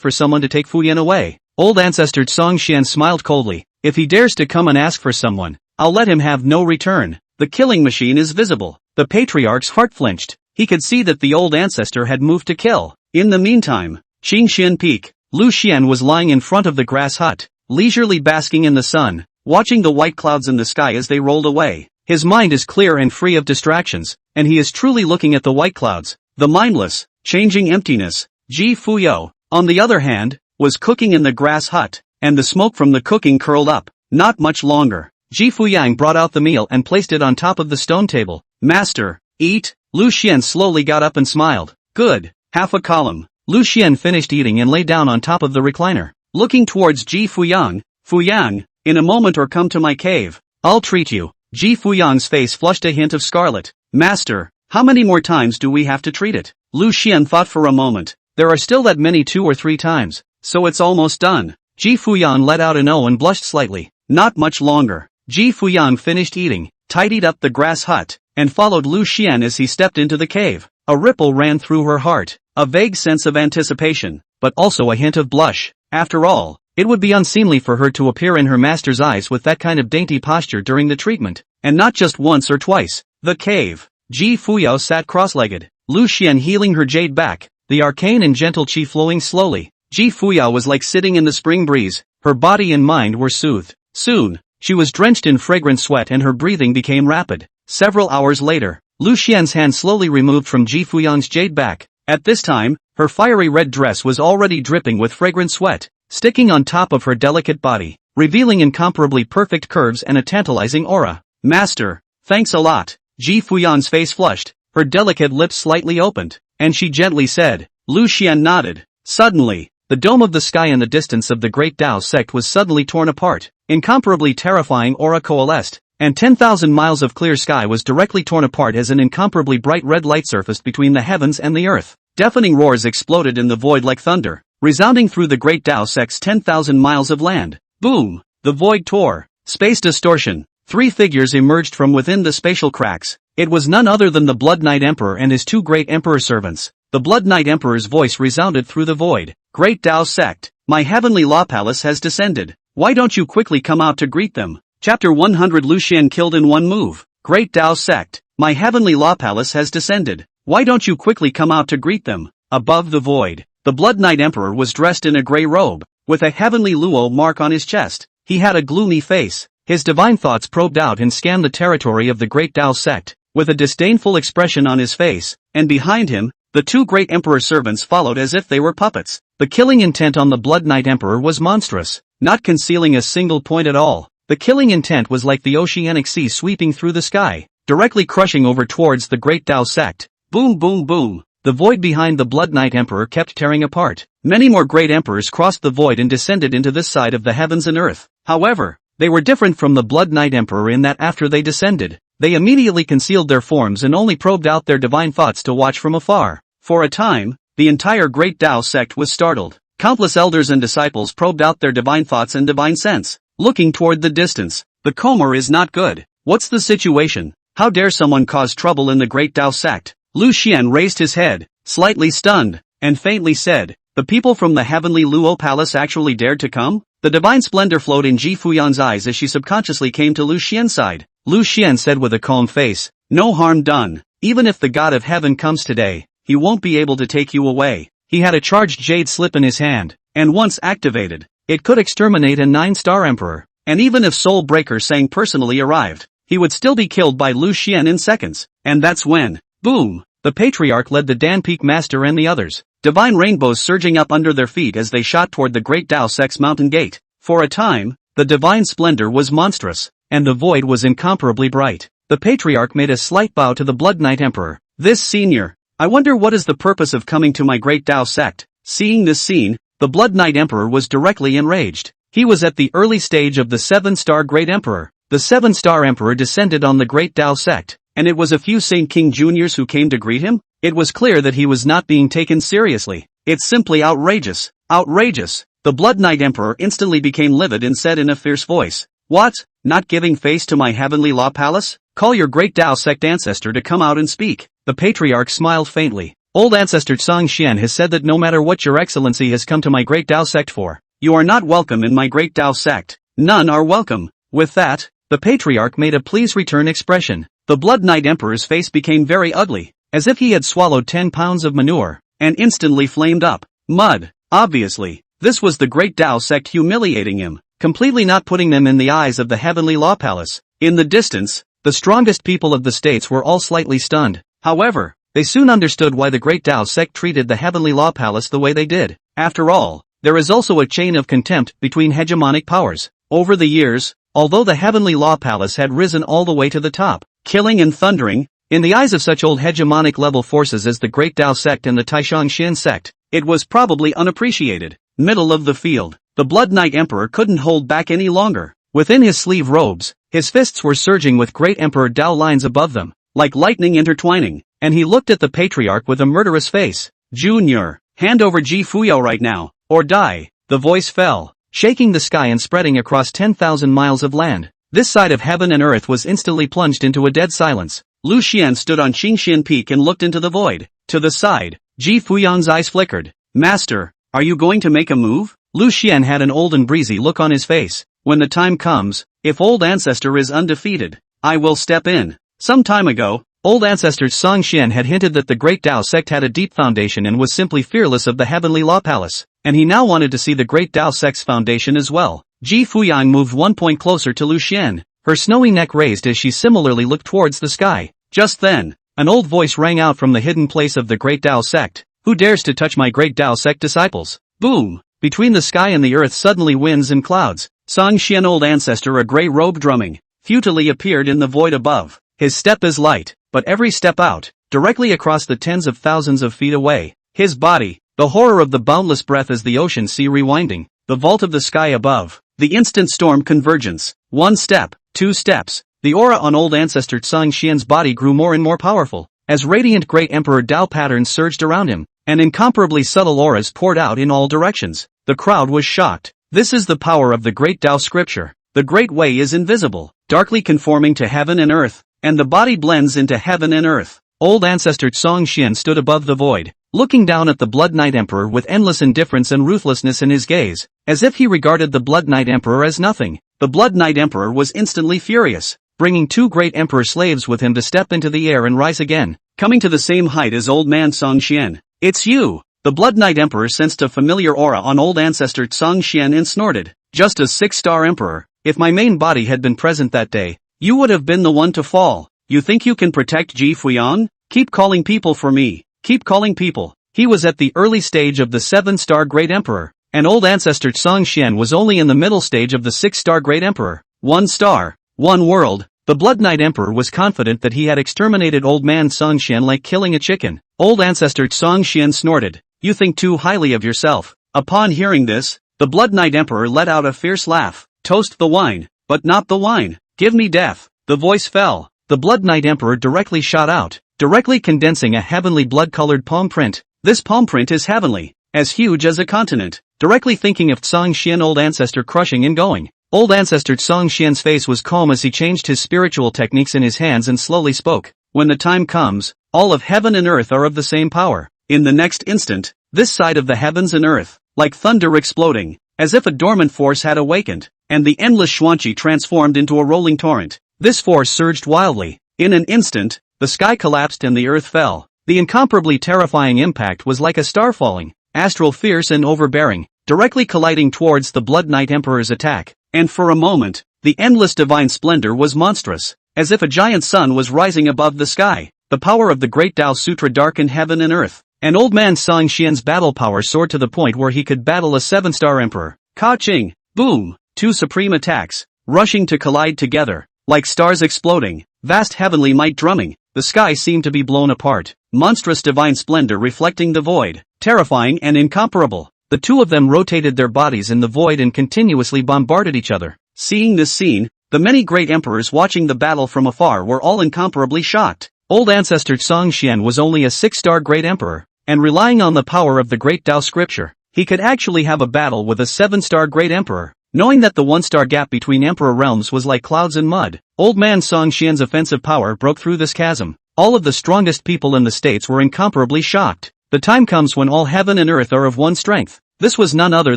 Speaker 1: for someone to take Fuyan away. Old ancestor Song Xian smiled coldly. If he dares to come and ask for someone, I'll let him have no return.
Speaker 2: The killing machine is visible.
Speaker 1: The patriarch's heart flinched. He could see that the old ancestor had moved to kill.
Speaker 2: In the meantime, Qingxian Peak,
Speaker 1: Lu Xian was lying in front of the grass hut,
Speaker 2: leisurely basking in the sun, watching the white clouds in the sky as they rolled away.
Speaker 1: His mind is clear and free of distractions, and he is truly looking at the white clouds,
Speaker 2: the mindless, changing emptiness. Ji Fuyo, on the other hand, was cooking in the grass hut, and the smoke from the cooking curled up. Not much longer.
Speaker 1: Ji Fuyang brought out the meal and placed it on top of the stone table.
Speaker 2: Master, eat.
Speaker 1: Lu Xian slowly got up and smiled.
Speaker 2: Good, half a column.
Speaker 1: Lu Xian finished eating and lay down on top of the recliner.
Speaker 2: Looking towards Ji Fuyang, Fuyang, in a moment or come to my cave.
Speaker 1: I'll treat you.
Speaker 2: Ji Fuyang's face flushed a hint of scarlet. Master, how many more times do we have to treat it? Lu Xian thought for a moment.
Speaker 1: There are still that many 2 or 3 times.
Speaker 2: So it's almost done.
Speaker 1: Ji Fuyang let out an "oh" and blushed slightly.
Speaker 2: Not much longer.
Speaker 1: Ji Fuyang finished eating,
Speaker 2: tidied up the grass hut, and followed Lu Xian as he stepped into the cave. A ripple ran through her heart, a vague sense of anticipation,
Speaker 1: but also a hint of blush.
Speaker 2: After all,
Speaker 1: it would be unseemly for her to appear in her master's eyes with that kind of dainty posture during the treatment,
Speaker 2: and not just once or twice.
Speaker 1: The cave. Ji Fuyao sat cross-legged, Lu Xian healing her jade back, the arcane and gentle qi flowing slowly. Ji Fuyao was like sitting in the spring breeze, her body and mind were soothed. Soon, she was drenched in fragrant sweat and her breathing became rapid. Several hours later, Lu Xian's hand slowly removed from Ji Fuyang's jade back. At this time, her fiery red dress was already dripping with fragrant sweat, sticking on top of her delicate body, revealing incomparably perfect curves and a tantalizing aura.
Speaker 2: Master, thanks a lot.
Speaker 1: Ji Fuyang's face flushed, her delicate lips slightly opened, and she gently said.
Speaker 2: Lu Xian nodded.
Speaker 1: Suddenly, the dome of the sky in the distance of the Great Tao sect was suddenly torn apart. Incomparably terrifying aura coalesced, and 10,000 miles of clear sky was directly torn apart as an incomparably bright red light surfaced between the heavens and the earth. Deafening roars exploded in the void like thunder, resounding through the Great Tao sect's 10,000 miles of land.
Speaker 2: Boom! The void tore.
Speaker 1: Space distortion. 3 figures emerged from within the spatial cracks. It was none other than the Blood Knight Emperor and his 2 great Emperor servants. The Blood Knight Emperor's voice resounded through the void.
Speaker 2: Great Tao sect, my heavenly law palace has descended. Why don't you quickly come out to greet them? Chapter 100 Lu Xian killed in one move. Great Tao sect, my heavenly law palace has descended. Why don't you quickly come out to greet them? Above the void, the Blood Knight Emperor was dressed in a gray robe, with a heavenly Luo mark on his chest. He had a gloomy face.
Speaker 1: His divine thoughts probed out and scanned the territory of the Great Tao sect, with a disdainful expression on his face,
Speaker 2: and behind him, the 2 great Emperor servants followed as if they were puppets.
Speaker 1: The killing intent on the Blood Knight Emperor was monstrous, not concealing a single point at all. The killing intent was like the oceanic sea sweeping through the sky, directly crushing over towards the Great Tao sect.
Speaker 2: Boom boom boom.
Speaker 1: The void behind the Blood Knight Emperor kept tearing apart.
Speaker 2: Many more great emperors crossed the void and descended into this side of the heavens and earth. However,
Speaker 1: they were different from the Blood Knight Emperor in that after they descended, they immediately concealed their forms and only probed out their divine thoughts to watch from afar.
Speaker 2: For a time, the entire Great Tao sect was startled. Countless elders and disciples probed out their divine thoughts and divine sense, looking toward the distance. The Comer is not good. What's the situation? How dare someone cause trouble in the Great Tao sect? Lu Xian raised his head, slightly stunned, and faintly said, the people from the heavenly Luo palace actually dared to come? The divine splendor flowed in Ji Fuyan's eyes as she subconsciously came to Lu Xian's side.
Speaker 1: Lu Xian said with a calm face,
Speaker 2: no harm done. Even if the God of heaven comes today, he won't be able to take you away.
Speaker 1: He had a charged jade slip in his hand,
Speaker 2: and once activated,
Speaker 1: it could exterminate a 9-star emperor.
Speaker 2: and even if Soul Breaker Sang personally arrived, he would still be killed by Lu Xian in seconds, and that's when, boom, the Patriarch led the Dan Peak Master and the others, divine rainbows surging up under their feet as they shot toward the Great Dao Sect's mountain gate. For a time, the divine splendor was monstrous, and the void was incomparably bright. The Patriarch made a slight bow to the Blood Knight Emperor. This senior, I wonder what is the purpose of coming to my Great Dao Sect. Seeing this scene, the Blood Knight Emperor was directly enraged. He was at the early stage of the 7-star Great Emperor. The 7-star Emperor descended on the Great Dao Sect, and it was a few Saint King Juniors who came to greet him? It was clear that he was not being taken seriously. It's simply outrageous. Outrageous. The Blood Knight Emperor instantly became livid and said in a fierce voice, "What? Not giving face to my heavenly law palace? Call your Great Dao Sect ancestor to come out and speak." The Patriarch smiled faintly. "Old ancestor Tsang Xian has said that no matter what your excellency has come to my Great Dao Sect for, you are not welcome in my Great Dao Sect. None are welcome." With that, the Patriarch made a please return expression. The Blood Knight Emperor's face became very ugly, as if he had swallowed 10 pounds of manure, and instantly flamed up. Mud. Obviously, this was the Great Dao Sect humiliating him, completely not putting them in the eyes of the Heavenly Law Palace. In the distance, the strongest people of the states were all slightly stunned. However, they soon understood why the Great Dao Sect treated the Heavenly Law Palace the way they did. After all, there is also a chain of contempt between hegemonic powers. Over the years, although the Heavenly Law Palace had risen all the way to the top, killing and thundering, in the eyes of such old hegemonic level forces as the Great Dao Sect and the Taishang Xin Sect, it was probably unappreciated. Middle of the field, the Blood Knight Emperor couldn't hold back any longer. Within his sleeve robes, his fists were surging with Great Emperor Dao lines above them, like lightning intertwining, and he looked at the Patriarch with a murderous face. "Junior, hand over Ji Fuyao right now, or die." The voice fell, shaking the sky and spreading across 10,000 miles of land. This side of heaven and earth was instantly plunged into a dead silence. Lu Xian stood on Qingxian Peak and looked into the void. To the side, Ji Fuyan's eyes flickered. "Master, are you going to make a move?" Lu Xian had an old and breezy look on his face. "When the time comes, if old ancestor is undefeated, I will step in." Some time ago, old ancestor Song Xian had hinted that the Great Dao Sect had a deep foundation and was simply fearless of the Heavenly Law Palace, and he now wanted to see the Great Dao Sect's foundation as well. Ji Fuyang moved 1 point closer to Lu Xian, her snowy neck raised as she similarly looked towards the sky. Just then, an old voice rang out from the hidden place of the Great Dao Sect. "Who dares to touch my Great Dao Sect disciples?" Boom! Between the sky and the earth suddenly winds and clouds. Song Xian old ancestor a grey robe drumming, futilely appeared in the void above. His step is light, but every step out, directly across the tens of thousands of feet away. His body, the horror of the boundless breath as the ocean sea rewinding, the vault of the sky above, the instant storm convergence. 1 step, 2 steps, the aura on old ancestor Tsang Xian's body grew more and more powerful, as radiant Great Emperor Dao patterns surged around him, and incomparably subtle auras poured out in all directions. The crowd was shocked. This is the power of the Great Dao Scripture. The Great Way is invisible, darkly conforming to heaven and earth, and the body blends into heaven and earth. Old ancestor Tsang Xian stood above the void, looking down at the Blood Knight Emperor with endless indifference and ruthlessness in his gaze, as if he regarded the Blood Knight Emperor as nothing. The Blood Knight Emperor was instantly furious, bringing 2 Great Emperor slaves with him to step into the air and rise again, coming to the same height as old man Song Xian. "It's you!" The Blood Knight Emperor sensed a familiar aura on old ancestor Tsang Xian and snorted. "Just a 6-star emperor, if my main body had been present that day, you would have been the one to fall. You think you can protect Ji Fuyan? Keep calling people for me. Keep calling people." He was at the early stage of the 7-star Great Emperor, and old ancestor Tsang Xian was only in the middle stage of the 6-star Great Emperor. 1 star, 1 world. The Blood Knight Emperor was confident that he had exterminated old man Tsang Xian like killing a chicken. Old ancestor Tsang Xian snorted. "You think too highly of yourself." Upon hearing this, the Blood Knight Emperor let out a fierce laugh. "Toast the wine, but not the wine. Give me death." The voice fell. The Blood Knight Emperor directly shot out, directly condensing a heavenly blood-colored palm print. This palm print is heavenly, as huge as a continent. Directly thinking of Tsang Xian old ancestor crushing and going. Old ancestor Tsang Xian's face was calm as he changed his spiritual techniques in his hands and slowly spoke. "When the time comes, all of heaven and earth are of the same power." In the next instant, this side of the heavens and earth, like thunder exploding, as if a dormant force had awakened, and the endless Xuanqi transformed into a rolling torrent. This force surged wildly. In an instant, the sky collapsed and the earth fell. The incomparably terrifying impact was like a star falling, astral fierce and overbearing, directly colliding towards the Blood Knight Emperor's attack. and for a moment, the endless divine splendor was monstrous, as if a giant sun was rising above the sky. The power of the Great Tao Sutra darkened heaven and earth, and old man Song Xian's battle power soared to the point where he could battle a 7-star emperor. Ka-ching! Boom! 2 supreme attacks, rushing to collide together, like stars exploding, vast heavenly might drumming. The sky seemed to be blown apart, monstrous divine splendor reflecting the void, terrifying and incomparable. The two of them rotated their bodies in the void and continuously bombarded each other. Seeing this scene, the many great emperors watching the battle from afar were all incomparably shocked. Old ancestor Song Xian was only a 6-star great emperor, and relying on the power of the great Tao scripture, he could actually have a battle with a 7-star great emperor. Knowing that the 1-star gap between emperor realms was like clouds and mud, old man Song Xian's offensive power broke through this chasm. All of the strongest people in the states were incomparably shocked. The time comes when all heaven and earth are of one strength. This was none other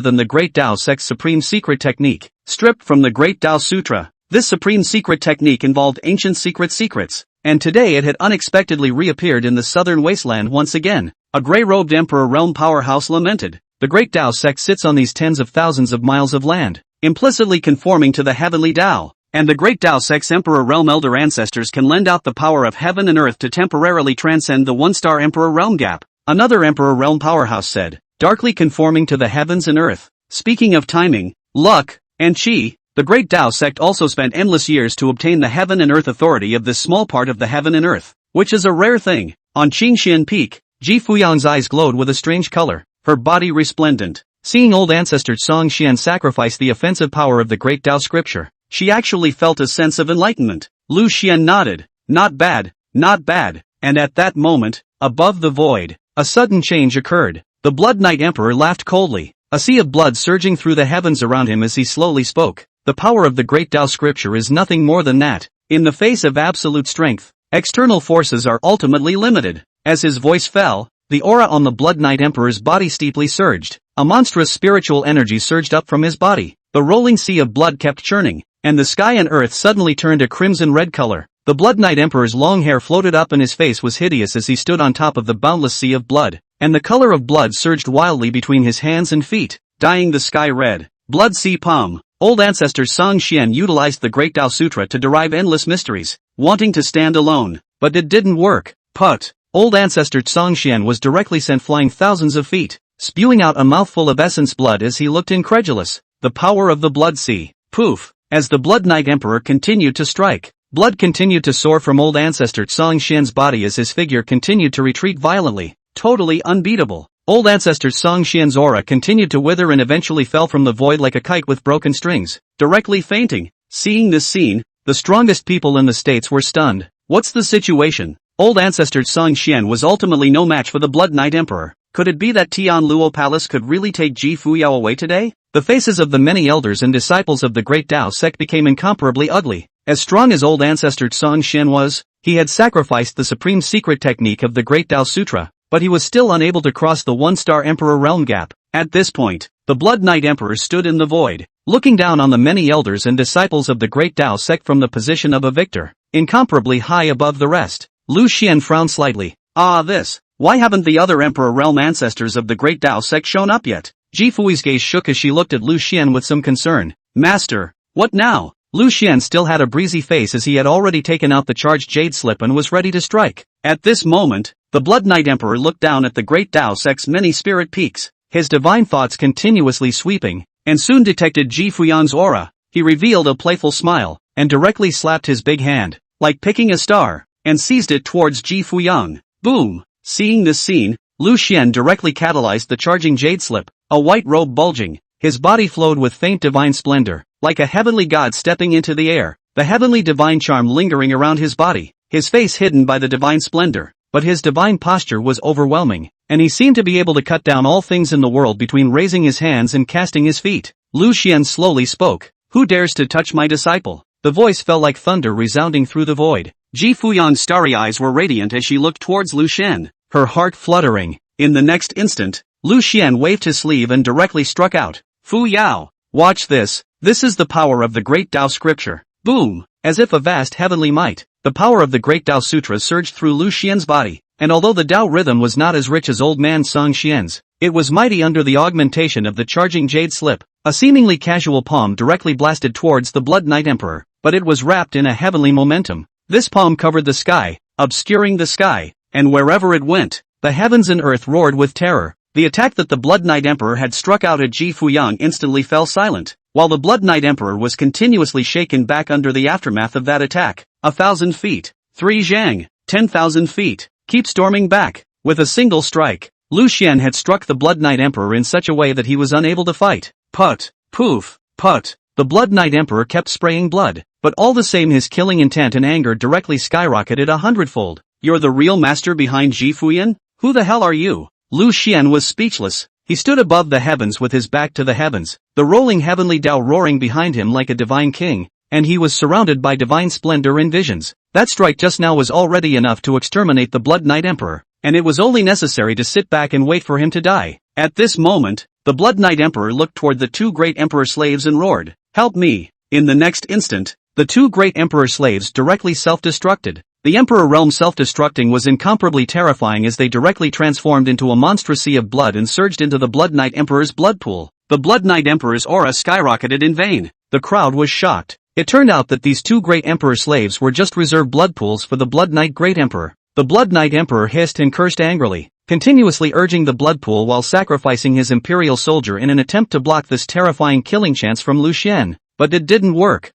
Speaker 2: than the Great Tao sect's supreme secret technique, stripped from the Great Tao Sutra. This supreme secret technique involved ancient secrets, and today it had unexpectedly reappeared in the southern wasteland once again. A gray-robed emperor realm powerhouse lamented. The Great Tao sect sits on these tens of thousands of miles of land, implicitly conforming to the heavenly Tao, and the Great Tao sect's emperor realm elder ancestors can lend out the power of heaven and earth to temporarily transcend the 1-star emperor realm gap. Another emperor realm powerhouse said, darkly conforming to the heavens and earth. Speaking of timing, luck, and chi, the Great Tao sect also spent endless years to obtain the heaven and earth authority of this small part of the heaven and earth, which is a rare thing. On Qingxian Peak, Ji Fuyang's eyes glowed with a strange color, her body resplendent. Seeing old ancestor Song Xian sacrifice the offensive power of the Great Tao scripture, she actually felt a sense of enlightenment. Lu Xian nodded. Not bad, not bad. And at that moment, above the void, a sudden change occurred. The Blood Knight Emperor laughed coldly, a sea of blood surging through the heavens around him as he slowly spoke. The power of the Great Tao scripture is nothing more than that. In the face of absolute strength, external forces are ultimately limited. As his voice fell, the aura on the Blood Knight Emperor's body steeply surged. A monstrous spiritual energy surged up from his body. The rolling sea of blood kept churning, and the sky and earth suddenly turned a crimson-red color. The Blood Knight Emperor's long hair floated up and his face was hideous as he stood on top of the boundless sea of blood, and the color of blood surged wildly between his hands and feet, dyeing the sky red. Blood Sea Palm. Old ancestor Song Xian utilized the Great Tao Sutra to derive endless mysteries, wanting to stand alone, but it didn't work. Put. Old ancestor Song Xian was directly sent flying thousands of feet, spewing out a mouthful of essence blood as he looked incredulous. The power of the Blood Sea. Poof. As the Blood Knight Emperor continued to strike, blood continued to soar from old ancestor Song Xian's body as his figure continued to retreat violently, totally unbeatable. Old ancestor Song Xian's aura continued to wither and eventually fell from the void like a kite with broken strings, directly fainting. Seeing this scene, the strongest people in the states were stunned. What's the situation? Old ancestor Song Xian was ultimately no match for the Blood Knight Emperor. Could it be that Tianluo Palace could really take Ji Fuyao away today? The faces of the many elders and disciples of the Great Tao sect became incomparably ugly. As strong as old ancestor Song Xian was, he had sacrificed the supreme secret technique of the Great Tao Sutra, but he was still unable to cross the 1-star emperor realm gap. At this point, the Blood Knight Emperor stood in the void, looking down on the many elders and disciples of the Great Tao sect from the position of a victor, incomparably high above the rest. Lu Xian frowned slightly. Why haven't the other emperor realm ancestors of the Great Tao sect shown up yet? Ji Fui's gaze shook as she looked at Lu Xian with some concern. Master, what now? Lu Xian still had a breezy face as he had already taken out the charged jade slip and was ready to strike. At this moment, the Blood Knight Emperor looked down at the Great Tao sect's many spirit peaks, his divine thoughts continuously sweeping, and soon detected Ji Fuyang's aura. He revealed a playful smile, and directly slapped his big hand, like picking a star, and seized it towards Ji Fuyang. Boom! Seeing this scene, Lu Xian directly catalyzed the charging jade slip, a white robe bulging. His body flowed with faint divine splendor, like a heavenly god stepping into the air, the heavenly divine charm lingering around his body, his face hidden by the divine splendor, but his divine posture was overwhelming, and he seemed to be able to cut down all things in the world between raising his hands and casting his feet. Lu Xian slowly spoke. Who dares to touch my disciple? The voice fell like thunder resounding through the void. Ji Fuyang's starry eyes were radiant as she looked towards Lu Xian, her heart fluttering. In the next instant, Lu Xian waved his sleeve and directly struck out. Fu Yao! Watch this. This is the power of the Great Tao scripture. Boom! As if a vast heavenly might, the power of the Great Tao Sutra surged through Lu Xian's body.
Speaker 1: and although the Tao rhythm was not as rich as old man Song Xian's, it was mighty under the augmentation of the charging jade slip. A seemingly casual palm directly blasted towards the Blood Knight Emperor, but it was wrapped in a heavenly momentum. This palm covered the sky, obscuring the sky, and wherever it went, the heavens and earth roared with terror. The attack that the Blood Knight Emperor had struck out at Ji Fuyang instantly fell silent, while the Blood Knight Emperor was continuously shaken back under the aftermath of that attack. 1,000 feet. 3 zhang. 10,000 feet. Keep storming back. With a single strike, Lu Xian had struck the Blood Knight Emperor in such a way that he was unable to fight. Put. Poof. Put. The Blood Knight Emperor kept spraying blood, but all the same his killing intent and anger directly skyrocketed 100-fold. You're the real master behind Ji Fuyan? Who the hell are you? Lu Xian was speechless. He stood above the heavens with his back to the heavens, the rolling heavenly Tao roaring behind him like a divine king, and he was surrounded by divine splendor and visions. That strike just now was already enough to exterminate the Blood Knight Emperor, and it was only necessary to sit back and wait for him to die. At this moment, the Blood Knight Emperor looked toward the 2 great Emperor slaves and roared, "Help me!" In the next instant, the 2 great Emperor slaves directly self-destructed. The Emperor realm self-destructing was incomparably terrifying as they directly transformed into a monstrous sea of blood and surged into the Blood Knight Emperor's blood pool. The Blood Knight Emperor's aura skyrocketed in vain. The crowd was shocked. It turned out that these 2 great Emperor slaves were just reserved blood pools for the Blood Knight Great Emperor. The Blood Knight Emperor hissed and cursed angrily, continuously urging the blood pool while sacrificing his Imperial soldier in an attempt to block this terrifying killing chance from Lu Xian. But it didn't work.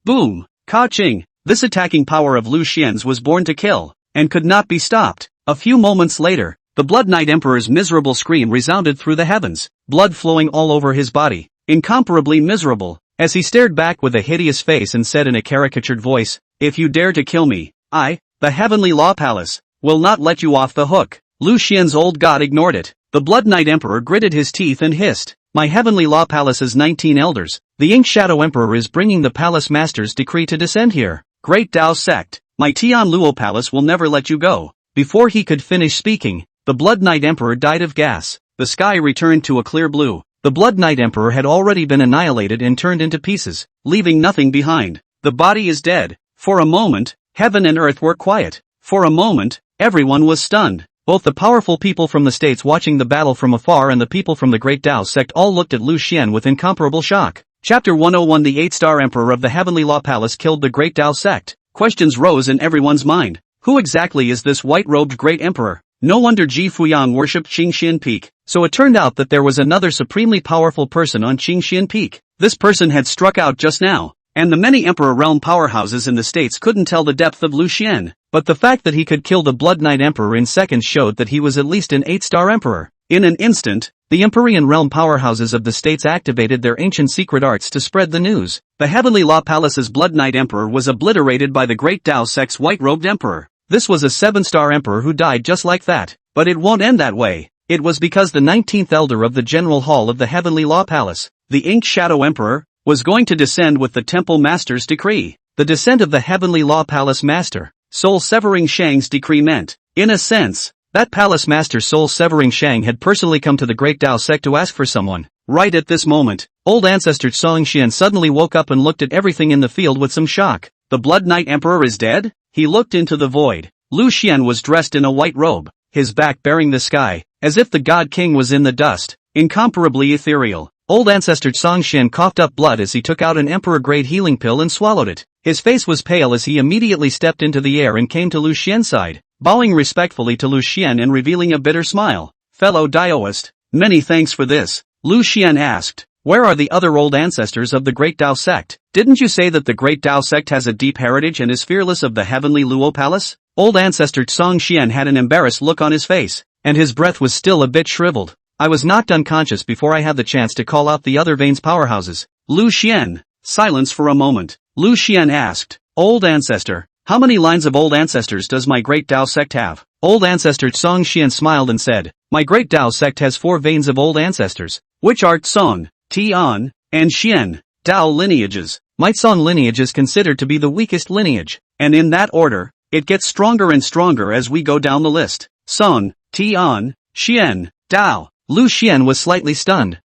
Speaker 1: Boom! Ka-ching! This attacking power of Lu Xian's was born to kill, and could not be stopped. A few moments later, the Blood Knight Emperor's miserable scream resounded through the heavens, blood flowing all over his body, incomparably miserable, as he stared back with a hideous face and said in a caricatured voice, "If you dare to kill me, I, the Heavenly Law Palace, will not let you off the hook." Lu Xian's old god ignored it. The Blood Knight Emperor gritted his teeth and hissed, "My Heavenly Law Palace's 19 elders, the Ink Shadow Emperor is bringing the Palace Master's decree to descend here. Great Tao sect, my Tian Luo Palace will never let you go." Before he could finish speaking, the Blood Knight Emperor died of gas. The sky returned to a clear blue. The Blood Knight Emperor had already been annihilated and turned into pieces, leaving nothing behind. The body is dead. For a moment, heaven and earth were quiet. For a moment, everyone was stunned. Both the powerful people from the states watching the battle from afar and the people from the Great Tao sect all looked at Lu Xian with incomparable shock. Chapter 101 The 8-star Emperor of the Heavenly Law Palace killed the Great Tao sect. Questions rose in everyone's mind. Who exactly is this white-robed Great Emperor? No wonder Ji Fuyang worshipped Qingxian Peak. So it turned out that there was another supremely powerful person on Qingxian Peak. This person had struck out just now, and the many Emperor realm powerhouses in the states couldn't tell the depth of Lu Xian. But the fact that he could kill the Blood Knight Emperor in seconds showed that he was at least an 8-star Emperor. In an instant, the Empyrean realm powerhouses of the states activated their ancient secret arts to spread the news. The Heavenly Law Palace's Blood Knight Emperor was obliterated by the Great Tao sect's white-robed Emperor. This was a 7-star Emperor who died just like that. But it won't end that way. It was because the 19th Elder of the General Hall of the Heavenly Law Palace, the Ink Shadow Emperor, was going to descend with the Temple Master's decree. The descent of the Heavenly Law Palace Master, Soul-Severing Shang's decree meant, in a sense, that Palace Master Soul-Severing Shang had personally come to the Great Tao sect to ask for someone. Right at this moment, old ancestor Song Xian suddenly woke up and looked at everything in the field with some shock. The Blood Knight Emperor is dead? He looked into the void. Lu Xian was dressed in a white robe, his back bearing the sky, as if the God King was in the dust, incomparably ethereal. Old ancestor Song Xian coughed up blood as he took out an Emperor-grade healing pill and swallowed it. His face was pale as he immediately stepped into the air and came to Lu Xian's side, bowing respectfully to Lu Xian and revealing a bitter smile. "Fellow Daoist, many thanks for this." Lu Xian asked, "Where are the other old ancestors of the Great Tao sect? Didn't you say that the Great Tao sect has a deep heritage and is fearless of the Heavenly Luo Palace?" Old ancestor Song Xian had an embarrassed look on his face, and his breath was still a bit shriveled. "I was knocked unconscious before I had the chance to call out the other Vane's powerhouses." Lu Xian. Silence for a moment. Lu Xian asked, "Old ancestor, how many lines of old ancestors does my Great Tao sect have?" Old ancestor Song Xian smiled and said, "My Great Tao sect has 4 veins of old ancestors, which are Song, Tian, and Xian, Tao lineages. My Song lineage is considered to be the weakest lineage, and in that order, it gets stronger and stronger as we go down the list. Song, Tian, Xian, Tao." Lu Xian was slightly stunned.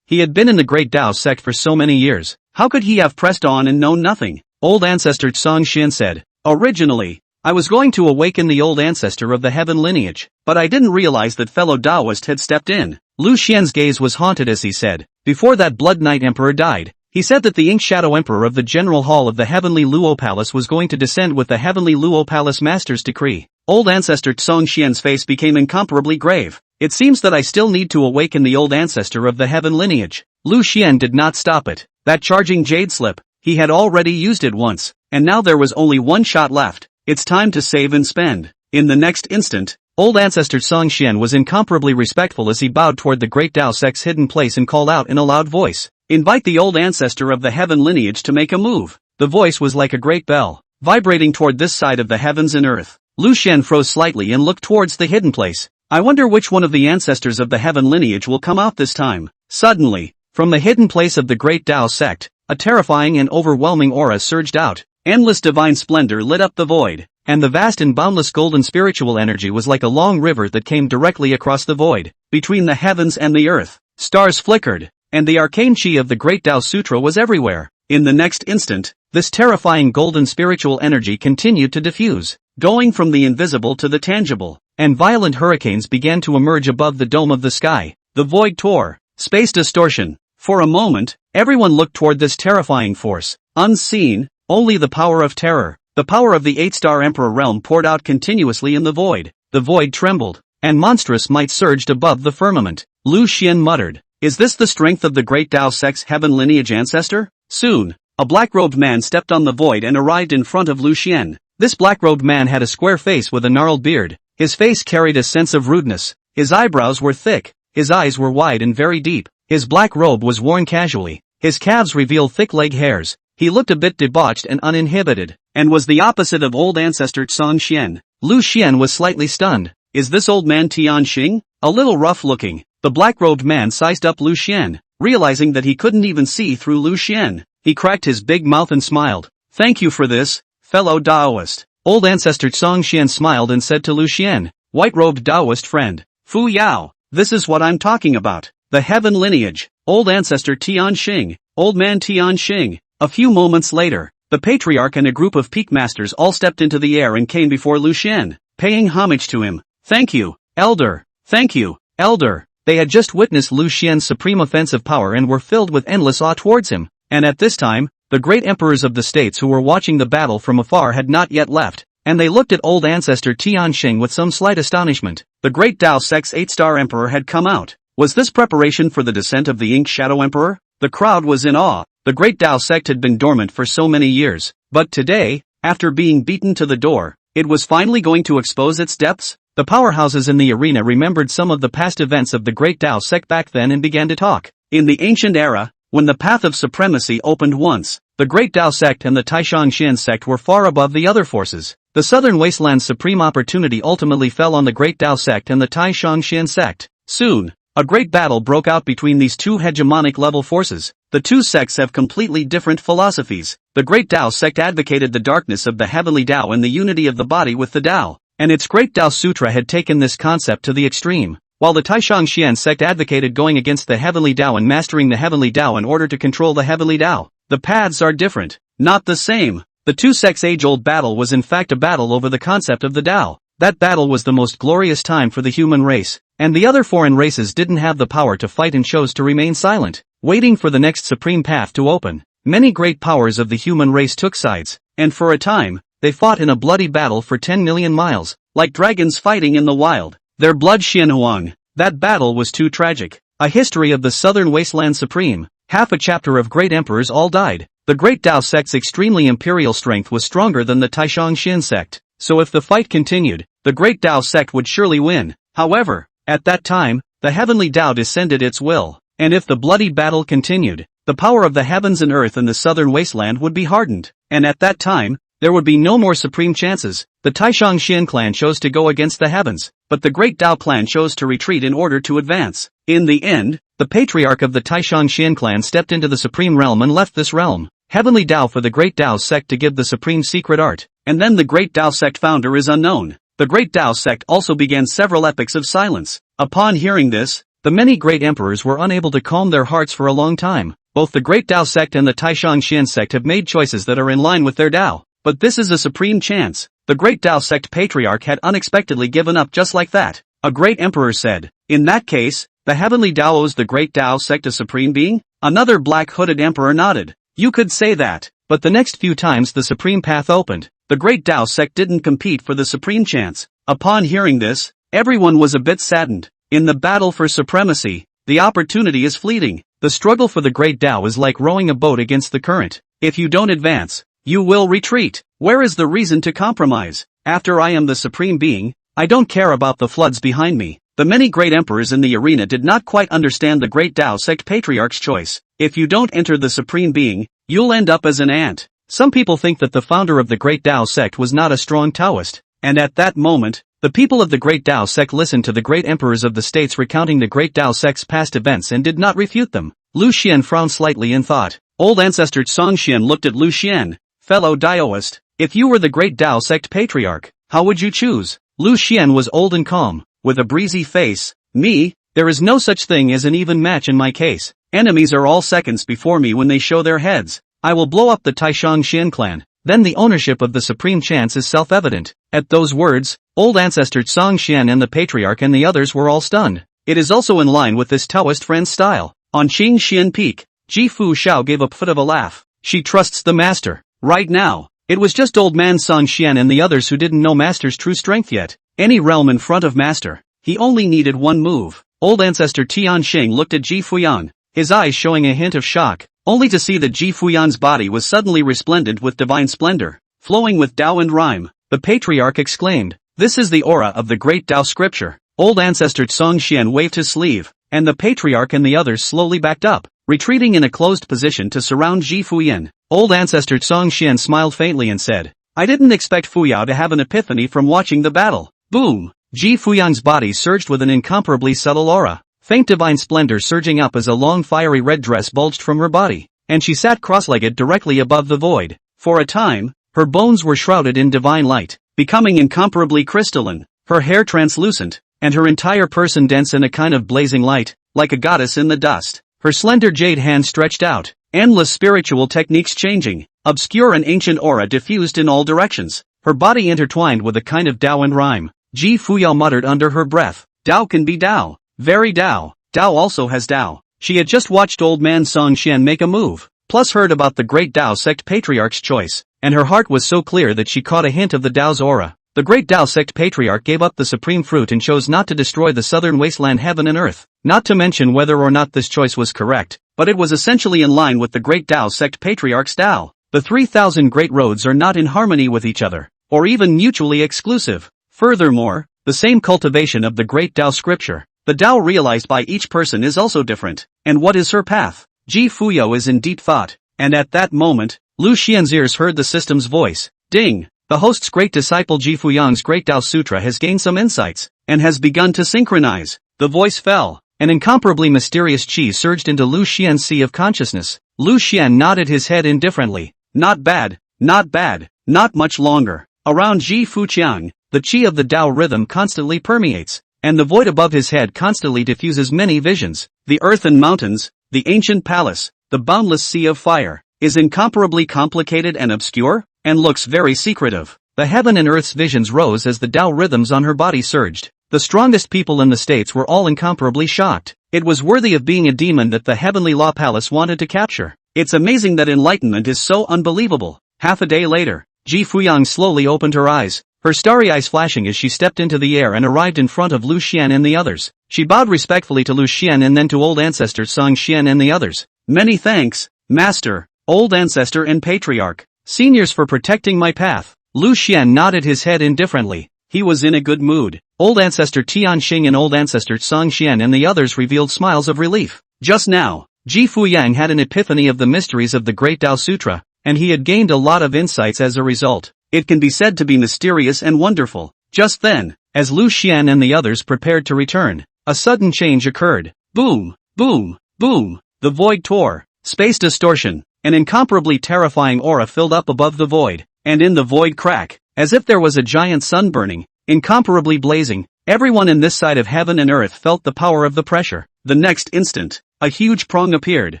Speaker 1: He had been in the Great Tao sect for so many years. How could he have pressed on and known nothing? Old ancestor Song Xian said, "Originally,
Speaker 2: I was going to awaken the old ancestor of the heaven lineage, but I didn't realize that fellow Taoist had stepped in. Lu Xian's gaze was haunted as he said, before that Blood Knight Emperor died, he said that the Ink Shadow Emperor of the General Hall of the Heavenly Luo Palace was going to descend with the Heavenly Luo Palace Master's decree. Old ancestor Song Xian's face became incomparably grave. It seems that I still need to awaken the old ancestor of the heaven lineage. Lu Xian did not stop it. That charging jade slip, he had already used it once, and now there was only one shot left. It's time to save and spend. In the next instant, old ancestor Song Xian was incomparably respectful as he bowed toward the great Dao sect's hidden place and called out in a loud voice, "Invite the old ancestor of the heaven lineage to make a move." The voice was like a great bell, vibrating toward this side of the heavens and earth. Lu Xian froze slightly and looked towards the hidden place. I wonder which one of the ancestors of the heaven lineage will come out this time. Suddenly, from the hidden place of the great Dao sect, a terrifying and overwhelming aura surged out. Endless divine splendor lit up the void, and the vast and boundless golden spiritual energy was like a long river that came directly across the void, between the heavens and the earth. Stars flickered, and the arcane chi of the great Tao Sutra was everywhere. In the next instant, this terrifying golden spiritual energy continued to diffuse, going from the invisible to the tangible, and violent hurricanes began to emerge above the dome of the sky. The void tore. Space distortion. For a moment, everyone looked toward this terrifying force. Unseen, only the power of terror, the power of the 8-star Emperor realm poured out continuously in the void. The void trembled, and monstrous might surged above the firmament. Lu Xian muttered, "Is this the strength of the great Dao sect's heaven lineage ancestor?" Soon, a black-robed man stepped on the void and arrived in front of Lu Xian. This black-robed man had a square face with a gnarled beard. His face carried a sense of rudeness. His eyebrows were thick, his eyes were wide and very deep. His black robe was worn casually. His calves revealed thick leg hairs. He looked a bit debauched and uninhibited, and was the opposite of old ancestor Song Xian. Lu Xian was slightly stunned. Is this old man Tian Xing? A little rough-looking. The black-robed man sized up Lu Xian, realizing that he couldn't even see through Lu Xian. He cracked his big mouth and smiled. "Thank you for this, fellow Taoist." Old ancestor Song Xian smiled and said to Lu Xian, "White-robed Taoist friend, Fu Yao, this is what I'm talking about. The heaven lineage, old ancestor Tian Xing, old man Tian Xing." A few moments later, the patriarch and a group of peak masters all stepped into the air and came before Lu Xian, paying homage to him. "Thank you, elder. Thank you, elder." They had just witnessed Lu Xian's supreme offensive power and were filled with endless awe towards him. And at this time, the great emperors of the states who were watching the battle from afar had not yet left, and they looked at old ancestor Tian Xing with some slight astonishment. The great Dao sect's 8-star emperor had come out. Was this preparation for the descent of the Ink Shadow Emperor? The crowd was in awe. The great Dao sect had been dormant for so many years, but today, after being beaten to the door, it was finally going to expose its depths. The powerhouses in the arena remembered some of the past events of the great Dao sect back then and began to talk. In the ancient era, when the path of supremacy opened once, the great Dao sect and the Taishang Xian sect were far above the other forces. The southern wasteland's supreme opportunity ultimately fell on the great Dao sect and the Taishang Xian sect. Soon, a great battle broke out between these two hegemonic level forces. The two sects have completely different philosophies. The great Dao sect advocated the darkness of the heavenly Dao and the unity of the body with the Dao, and its great Dao Sutra had taken this concept to the extreme, while the Taishang Xian sect advocated going against the heavenly Dao and mastering the heavenly Dao in order to control the heavenly Dao. The paths are different, not the same. The two sects' age-old battle was in fact a battle over the concept of the Dao. That battle was the most glorious time for the human race, and the other foreign races didn't have the power to fight and chose to remain silent, waiting for the next supreme path to open. Many great powers of the human race took sides, and for a time, they fought in a bloody battle for 10 million miles, like dragons fighting in the wild. Their blood Xianhuang. That battle was too tragic. A history of the southern wasteland supreme. Half a chapter of great emperors all died. The great Dao sect's extremely imperial strength was stronger than the Taishang Xian sect, so if the fight continued, the great Dao sect would surely win. However, at that time, the heavenly Dao descended its will, and if the bloody battle continued, the power of the heavens and earth in the southern wasteland would be hardened, and at that time, there would be no more supreme chances. The Taishang Xian clan chose to go against the heavens, but the great Dao clan chose to retreat in order to advance. In the end, the patriarch of the Taishang Xian clan stepped into the supreme realm and left this realm, heavenly Dao, for the great Dao sect to give the supreme secret art, and then the great Dao sect founder is unknown. The great Dao sect also began several epochs of silence. Upon hearing this, the many great emperors were unable to calm their hearts for a long time. Both the great Dao sect and the Taishang Xian sect have made choices that are in line with their Dao, but this is a supreme chance. The great Tao sect patriarch had unexpectedly given up just like that. A great emperor said, "In that case, the heavenly Tao owes the great Tao sect a supreme being?" Another black-hooded emperor nodded. "You could say that." But the next few times the supreme path opened, the great Tao sect didn't compete for the supreme chance. Upon hearing this, everyone was a bit saddened. In the battle for supremacy, the opportunity is fleeting. The struggle for the great Tao is like rowing a boat against the current. If you don't advance, you will retreat. Where is the reason to compromise? After I am the supreme being, I don't care about the floods behind me. The many great emperors in the arena did not quite understand the great Tao sect patriarch's choice. If you don't enter the supreme being, you'll end up as an ant. Some people think that the founder of the great Tao sect was not a strong Taoist, and at that moment, the people of the great Tao sect listened to the great emperors of the states recounting the great Tao sect's past events and did not refute them. Lu Xian frowned slightly in thought. Old ancestor Songxian looked at Lu Xian. "Fellow Daoist, if you were the great Tao sect patriarch, how would you choose?" Lu Xian was old and calm, with a breezy face. "Me, there is no such thing as an even match in my case. Enemies are all seconds before me when they show their heads. I will blow up the Taishang Xian clan. Then the ownership of the supreme chance is self-evident." At those words, old ancestor Songxian and the patriarch and the others were all stunned. It is also in line with this Taoist friend's style. On Qingxian Peak, Ji Fu Xiao gave a foot of a laugh. She trusts the master. Right now, it was just old man Songxian and the others who didn't know master's true strength yet. Any realm in front of master. He only needed one move. Old ancestor Tianxing looked at Ji Fuyan, his eyes showing a hint of shock, only to see that Ji Fuyan's body was suddenly resplendent with divine splendor, flowing with Tao and rhyme. The patriarch exclaimed, "This is the aura of the great Tao scripture." Old ancestor Songxian waved his sleeve, and the patriarch and the others slowly backed up, retreating in a closed position to surround Ji Fuyan. Old ancestor Songxian smiled faintly and said, "I didn't expect Fuyao to have an epiphany from watching the battle." Boom! Ji Fuyang's body surged with an incomparably subtle aura, faint divine splendor surging up as a long fiery red dress bulged from her body, and she sat cross-legged directly above the void. For a time, her bones were shrouded in divine light, becoming incomparably crystalline, her hair translucent, and her entire person dense in a kind of blazing light, like a goddess in the dust. Her slender jade hand stretched out, endless spiritual techniques changing, obscure and ancient aura diffused in all directions, her body intertwined with a kind of Tao and rhyme. Ji Fuyao muttered under her breath, "Tao can be Tao. Very Tao. Tao also has Tao." She had just watched old man Songxian make a move, plus heard about the great Tao sect patriarch's choice, and her heart was so clear that she caught a hint of the Tao's aura. The great Tao sect patriarch gave up the supreme fruit and chose not to destroy the southern wasteland heaven and earth, not to mention whether or not this choice was correct, but it was essentially in line with the great Tao sect patriarch's Tao. The 3,000 great roads are not in harmony with each other, or even mutually exclusive. Furthermore, the same cultivation of the great Tao scripture, the Tao realized by each person is also different. And what is her path? Ji Fuyao is in deep thought, and at that moment, Lu Xian's ears heard the system's voice. Ding! The host's great disciple Ji Fuyang's great Tao Sutra has gained some insights, and has begun to synchronize. The voice fell. An incomparably mysterious chi surged into Lu Xian's sea of consciousness. Lu Xian nodded his head indifferently. Not bad, not bad, not much longer. Around Ji Fuqiang, the chi of the Tao rhythm constantly permeates, and the void above his head constantly diffuses many visions. The earth and mountains, the ancient palace, the boundless sea of fire, is incomparably complicated and obscure, and looks very secretive. The heaven and earth's visions rose as the Tao rhythms on her body surged. The strongest people in the states were all incomparably shocked. It was worthy of being a demon that the heavenly law palace wanted to capture. It's amazing that enlightenment is so unbelievable. Half a day later, Ji Fuyang slowly opened her eyes, her starry eyes flashing as she stepped into the air and arrived in front of Lu Xian and the others. She bowed respectfully to Lu Xian and then to old ancestor Songxian and the others. "Many thanks, master, old ancestor and patriarch, seniors, for protecting my path." Lu Xian nodded his head indifferently. He was in a good mood. Old ancestor Tianxing and old ancestor Songxian and the others revealed smiles of relief. Just now, Ji Fuyang had an epiphany of the mysteries of the Great Tao Sutra, and he had gained a lot of insights as a result. It can be said to be mysterious and wonderful. Just then, as Lu Xian and the others prepared to return, a sudden change occurred. Boom, boom, boom. The void tore. Space distortion. An incomparably terrifying aura filled up above the void, and in the void crack, as if there was a giant sun burning, incomparably blazing. Everyone in this side of heaven and earth felt the power of the pressure. The next instant, a huge prong appeared,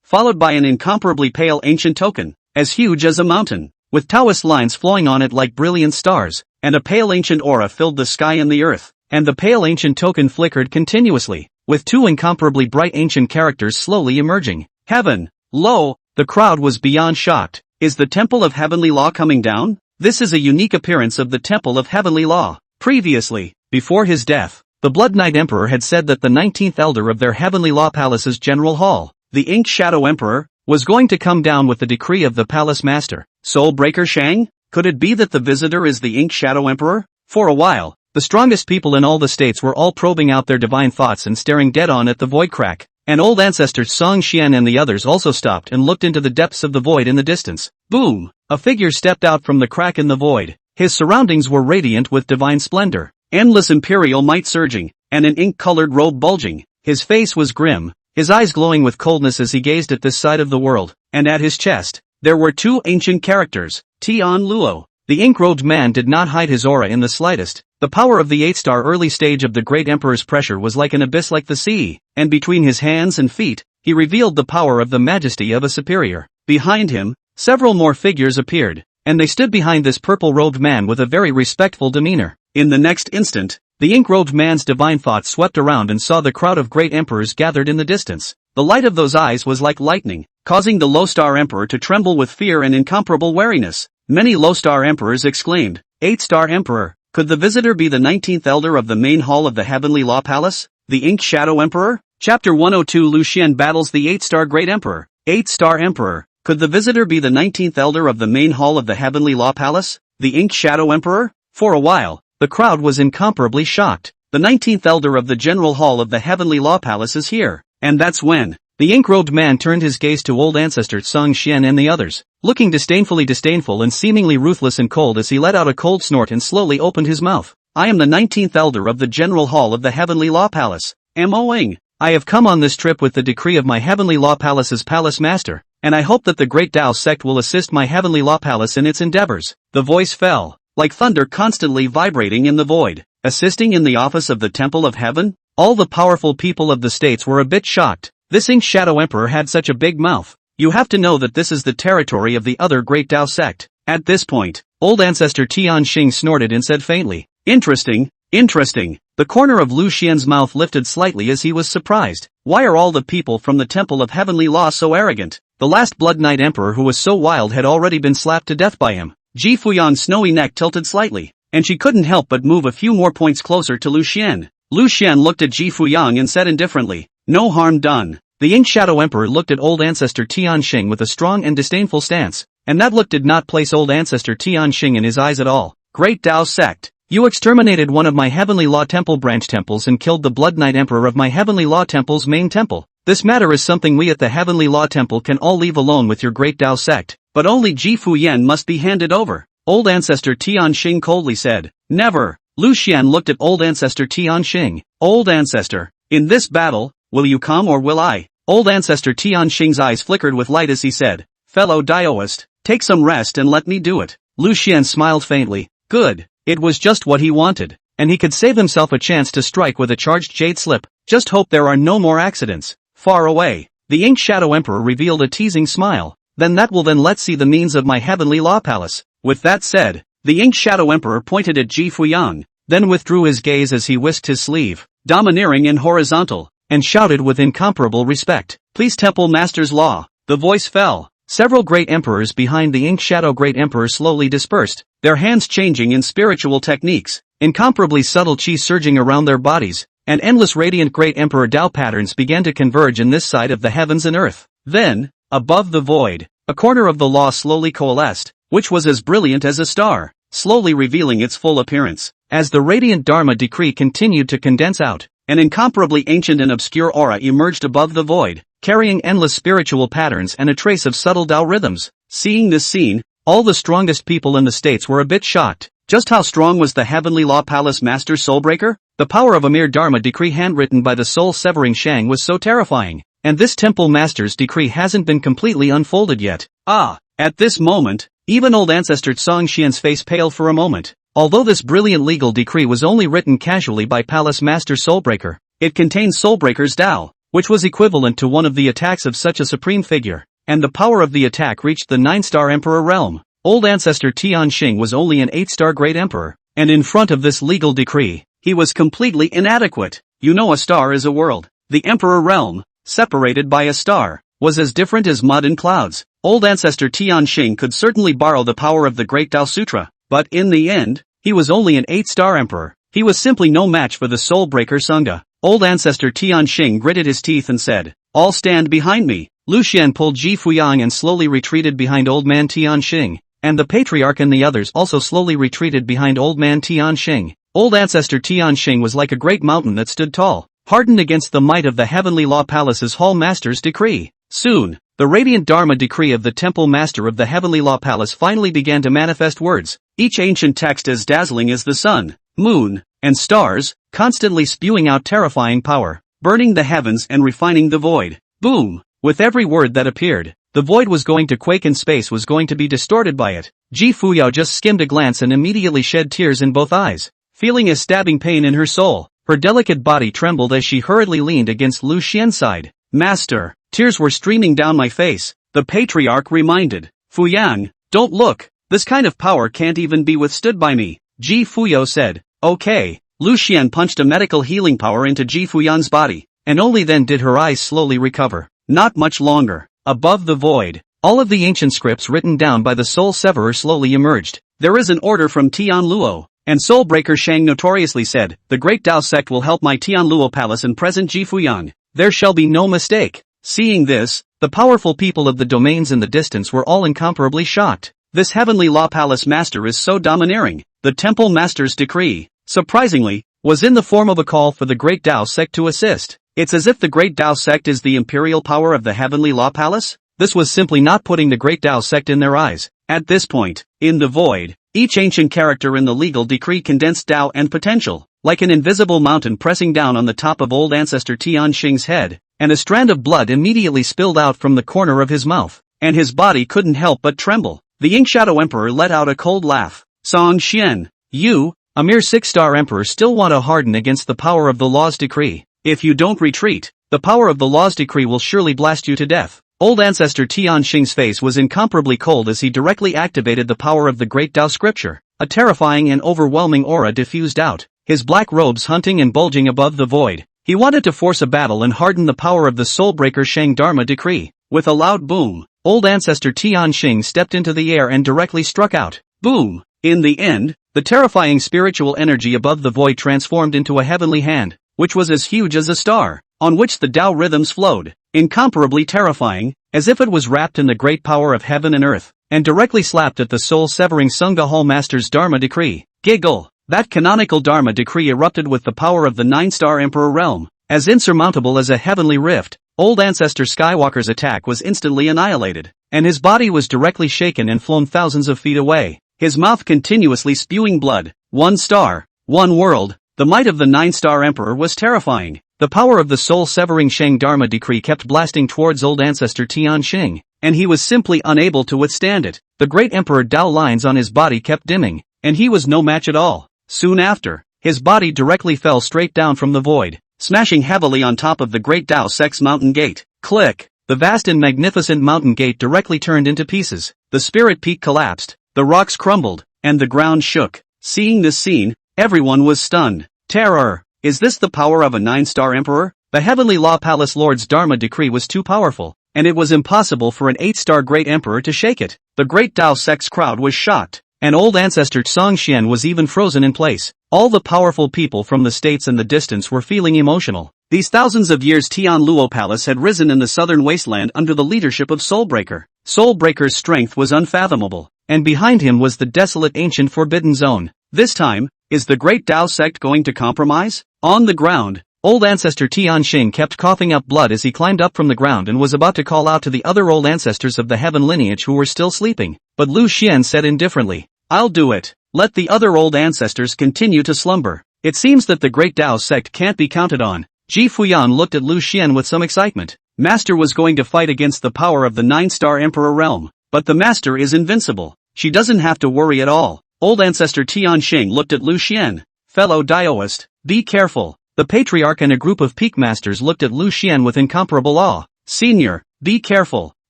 Speaker 2: followed by an incomparably pale ancient token, as huge as a mountain, with Taoist lines flowing on it like brilliant stars. and a pale ancient aura filled the sky and the earth, and the pale ancient token flickered continuously, with two incomparably bright ancient characters slowly emerging. Heaven. Lo, the crowd was beyond shocked. Is the Temple of Heavenly Law coming down? This is a unique appearance of the Temple of Heavenly Law. Previously, before his death, the Blood Knight Emperor had said that the 19th Elder of their Heavenly Law Palace's General Hall, the Ink Shadow Emperor, was going to come down with the decree of the Palace Master. Soulbreaker Shang? Could it be that the visitor is the Ink Shadow Emperor? For a while, the strongest people in all the states were all probing out their divine thoughts and staring dead on at the void crack, and old ancestor Song Xian and the others also stopped and looked into the depths of the void in the distance. Boom! A figure stepped out from the crack in the void. His surroundings were radiant with divine splendor, endless imperial might surging, and an ink-colored robe bulging. His face was grim, his eyes glowing with coldness as he gazed at this side of the world, and at his chest, there were two ancient characters, Tian Luo. The ink-robed man did not hide his aura in the slightest. The power of the 8-star early stage of the great emperor's pressure was like an abyss like the sea, and between his hands and feet, he revealed the power of the majesty of a superior. Behind him, several more figures appeared, and they stood behind this purple-robed man with a very respectful demeanor. In the next instant, the ink-robed man's divine thoughts swept around and saw the crowd of great emperors gathered in the distance. The light of those eyes was like lightning, causing the low-star emperor to tremble with fear and incomparable wariness. Many low-star emperors exclaimed, 8-star emperor, could the visitor be the 19th elder of the main hall of the Heavenly Law Palace? The Ink Shadow Emperor? Chapter 102 Lu Xian battles the 8-star Great Emperor. 8-star Emperor, could the visitor be the 19th elder of the main hall of the Heavenly Law Palace? The Ink Shadow Emperor? For a while, the crowd was incomparably shocked. The 19th elder of the General Hall of the Heavenly Law Palace is here. And that's when the ink-robed man turned his gaze to old ancestor Song Xian and the others, looking disdainfully disdainful and seemingly ruthless and cold as he let out a cold snort and slowly opened his mouth. I am the 19th elder of the General Hall of the Heavenly Law Palace. M.O.ing. I have come on this trip with the decree of my Heavenly Law Palace's Palace Master, and I hope that the Great Tao sect will assist my Heavenly Law Palace in its endeavors. The voice fell, like thunder constantly vibrating in the void. Assisting in the office of the Temple of Heaven? All the powerful people of the states were a bit shocked. This Ink Shadow Emperor had such a big mouth. You have to know that this is the territory of the other Great Tao sect. At this point, old ancestor Tian Xing snorted and said faintly, interesting, interesting. The corner of Lu Xian's mouth lifted slightly as he was surprised. Why are all the people from the Temple of Heavenly Law so arrogant? The last Blood Knight Emperor who was so wild had already been slapped to death by him. Ji Fuyang's snowy neck tilted slightly, and she couldn't help but move a few more points closer to Lu Xian. Lu Xian looked at Ji Fuyang and said indifferently, no harm done. The Ink Shadow Emperor looked at old ancestor Tian Xing with a strong and disdainful stance, and that look did not place old ancestor Tian Xing in his eyes at all. Great Tao sect. You exterminated one of my Heavenly Law Temple branch temples and killed the Blood Knight Emperor of my Heavenly Law Temple's main temple. This matter is something we at the Heavenly Law Temple can all leave alone with your Great Tao sect, but only Ji Fuyan must be handed over. Old ancestor Tian Xing coldly said, never. Lu Xian looked at old ancestor Tian Xing. Old ancestor, in this battle, will you come or will I? Old ancestor Tian Xing's eyes flickered with light as he said, fellow Daoist, take some rest and let me do it. Lu Xian smiled faintly. Good, it was just what he wanted, and he could save himself a chance to strike with a charged jade slip. Just hope there are no more accidents. Far away, the Ink Shadow Emperor revealed a teasing smile. Then let's see the means of my Heavenly Law Palace. With that said, the Ink Shadow Emperor pointed at Ji Fuyang, then withdrew his gaze as he whisked his sleeve, domineering and horizontal, and shouted with incomparable respect, please Temple Master's Law. The voice fell. Several great emperors behind the Ink Shadow Great Emperor slowly dispersed, their hands changing in spiritual techniques, incomparably subtle chi surging around their bodies, and endless radiant Great Emperor Tao patterns began to converge in this side of the heavens and earth. Then, above the void, a corner of the law slowly coalesced, which was as brilliant as a star, slowly revealing its full appearance. As the radiant Dharma decree continued to condense out, an incomparably ancient and obscure aura emerged above the void, carrying endless spiritual patterns and a trace of subtle Tao rhythms. Seeing this scene, all the strongest people in the states were a bit shocked. Just how strong was the Heavenly Law Palace Master Soulbreaker? The power of a mere Dharma decree handwritten by the soul-severing Shang was so terrifying, and this Temple Master's decree hasn't been completely unfolded yet. At this moment, even old ancestor Song Xian's face paled for a moment. Although this brilliant legal decree was only written casually by Palace Master Soulbreaker, it contained Soulbreaker's Tao, which was equivalent to one of the attacks of such a supreme figure, and the power of the attack reached the 9-star Emperor realm. Old ancestor Tian Xing was only an 8-star Great Emperor, and in front of this legal decree, he was completely inadequate. You know, a star is a world. The Emperor realm, separated by a star, was as different as mud and clouds. Old ancestor Tianxing could certainly borrow the power of the Great Tao Sutra, but in the end, he was only an 8-star emperor. He was simply no match for the Soulbreaker Sangha. Old ancestor Tianxing gritted his teeth and said, "All stand behind me." Lu Xian pulled Ji Fuyang and slowly retreated behind old man Tianxing, and the patriarch and the others also slowly retreated behind old man Tianxing. Old ancestor Tianxing was like a great mountain that stood tall, hardened against the might of the Heavenly Law Palace's Hall Master's decree. Soon, the radiant Dharma decree of the Temple Master of the Heavenly Law Palace finally began to manifest words, each ancient text as dazzling as the sun, moon, and stars, constantly spewing out terrifying power, burning the heavens and refining the void. Boom! With every word that appeared, the void was going to quake and space was going to be distorted by it. Ji Fuyao just skimmed a glance and immediately shed tears in both eyes. Feeling a stabbing pain in her soul, her delicate body trembled as she hurriedly leaned against Lu Xian's side. "Master." Tears were streaming down my face, the patriarch reminded. "Fuyang, don't look, this kind of power can't even be withstood by me," Ji Fuyao said. "Okay." Lu Xian punched a medical healing power into Ji Fuyang's body, and only then did her eyes slowly recover. Not much longer. Above the void, all of the ancient scripts written down by the Soul Severer slowly emerged. "There is an order from Tian Luo," and Soulbreaker Shang notoriously said, "The Great Tao sect will help my Tian Luo palace and present Ji Fuyang. There shall be no mistake." Seeing this, the powerful people of the domains in the distance were all incomparably shocked. This Heavenly Law Palace Master is so domineering. The Temple Master's decree, surprisingly, was in the form of a call for the Great Tao sect to assist. It's as if the Great Tao sect is the imperial power of the Heavenly Law Palace? This was simply not putting the Great Tao sect in their eyes. At this point, in the void, each ancient character in the legal decree condensed Tao and potential, like an invisible mountain pressing down on the top of old ancestor Tianxing's head, and a strand of blood immediately spilled out from the corner of his mouth, and his body couldn't help but tremble. The Ink Shadow Emperor let out a cold laugh. "Song Xian, you, a mere 6-star emperor, still want to harden against the power of the law's decree. If you don't retreat, the power of the law's decree will surely blast you to death." Old ancestor Tianxing's face was incomparably cold as he directly activated the power of the Great Tao scripture. A terrifying and overwhelming aura diffused out, his black robes hunting and bulging above the void. He wanted to force a battle and harden the power of the Soulbreaker Shang Dharma decree. With a loud boom, old ancestor Tianxing stepped into the air and directly struck out. Boom! In the end, the terrifying spiritual energy above the void transformed into a heavenly hand, which was as huge as a star, on which the Tao rhythms flowed, incomparably terrifying, as if it was wrapped in the great power of heaven and earth, and directly slapped at the soul-severing Sangha Hall Master's Dharma decree. Giggle! That canonical Dharma decree erupted with the power of the 9-star Emperor realm, as insurmountable as a heavenly rift. Old ancestor Skywalker's attack was instantly annihilated, and his body was directly shaken and flown thousands of feet away, his mouth continuously spewing blood. 1 star, 1 world. The might of the 9-star Emperor was terrifying. The power of the soul-severing Shang Dharma decree kept blasting towards old ancestor Tianxing, and he was simply unable to withstand it. The great Emperor Tao lines on his body kept dimming, and he was no match at all. Soon after, his body directly fell straight down from the void, smashing heavily on top of the Great Tao Sect's mountain gate. Click! The vast and magnificent mountain gate directly turned into pieces. The spirit peak collapsed, the rocks crumbled, and the ground shook. Seeing this scene, everyone was stunned. Terror! Is this the power of a 9-star Emperor? The Heavenly Law Palace Lord's Dharma decree was too powerful, and it was impossible for an 8-star Great Emperor to shake it. The Great Tao Sect's crowd was shocked, and old ancestor Songxian was even frozen in place. All the powerful people from the states and the distance were feeling emotional. These thousands of years Tian Luo Palace had risen in the southern wasteland under the leadership of Soulbreaker. Soulbreaker's strength was unfathomable, and behind him was the desolate ancient forbidden zone. This time, is the Great Tao Sect going to compromise? On the ground, old ancestor Tianxing kept coughing up blood as he climbed up from the ground and was about to call out to the other old ancestors of the heaven lineage who were still sleeping, but Lu Xian said indifferently, "I'll do it. Let the other old ancestors continue to slumber. It seems that the Great Tao Sect can't be counted on." Ji Fuyan looked at Lu Xian with some excitement. Master was going to fight against the power of the 9-star Emperor realm, but the Master is invincible. She doesn't have to worry at all. Old ancestor Tianxing looked at Lu Xian. "Fellow Daoist, be careful." The Patriarch and a group of Peak Masters looked at Lu Xian with incomparable awe. "Senior, be careful.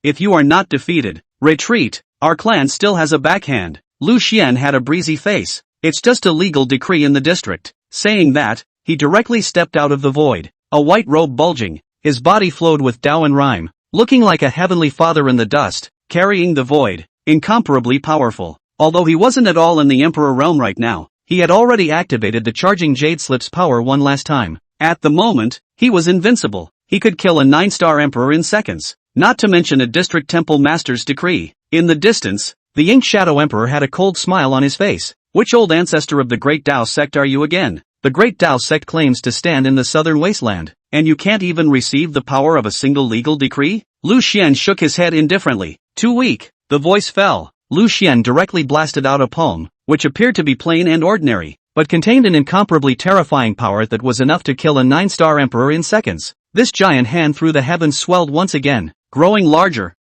Speaker 2: If you are not defeated, retreat. Our clan still has a backhand." Lu Xian had a breezy face. It's just a legal decree in the district." Saying that, he directly stepped out of the void, a white robe bulging, his body flowed with Tao and rhyme, looking like a heavenly father in the dust, carrying the void, incomparably powerful. Although he wasn't at all in the Emperor realm right now, he had already activated the charging Jade Slip's power one last time. At the moment, he was invincible. He could kill a 9-star Emperor in seconds, not to mention a District Temple Master's decree. In the distance, the Ink Shadow Emperor had a cold smile on his face. "Which old ancestor of the Great Tao sect are you again? The Great Tao sect claims to stand in the southern wasteland, and you can't even receive the power of a single legal decree?" Lu Xian shook his head indifferently. "Too weak." The voice fell. Lu Xian directly blasted out a poem, which appeared to be plain and ordinary, but contained an incomparably terrifying power that was enough to kill a 9-star emperor in seconds. This giant hand through the heavens swelled once again, growing larger,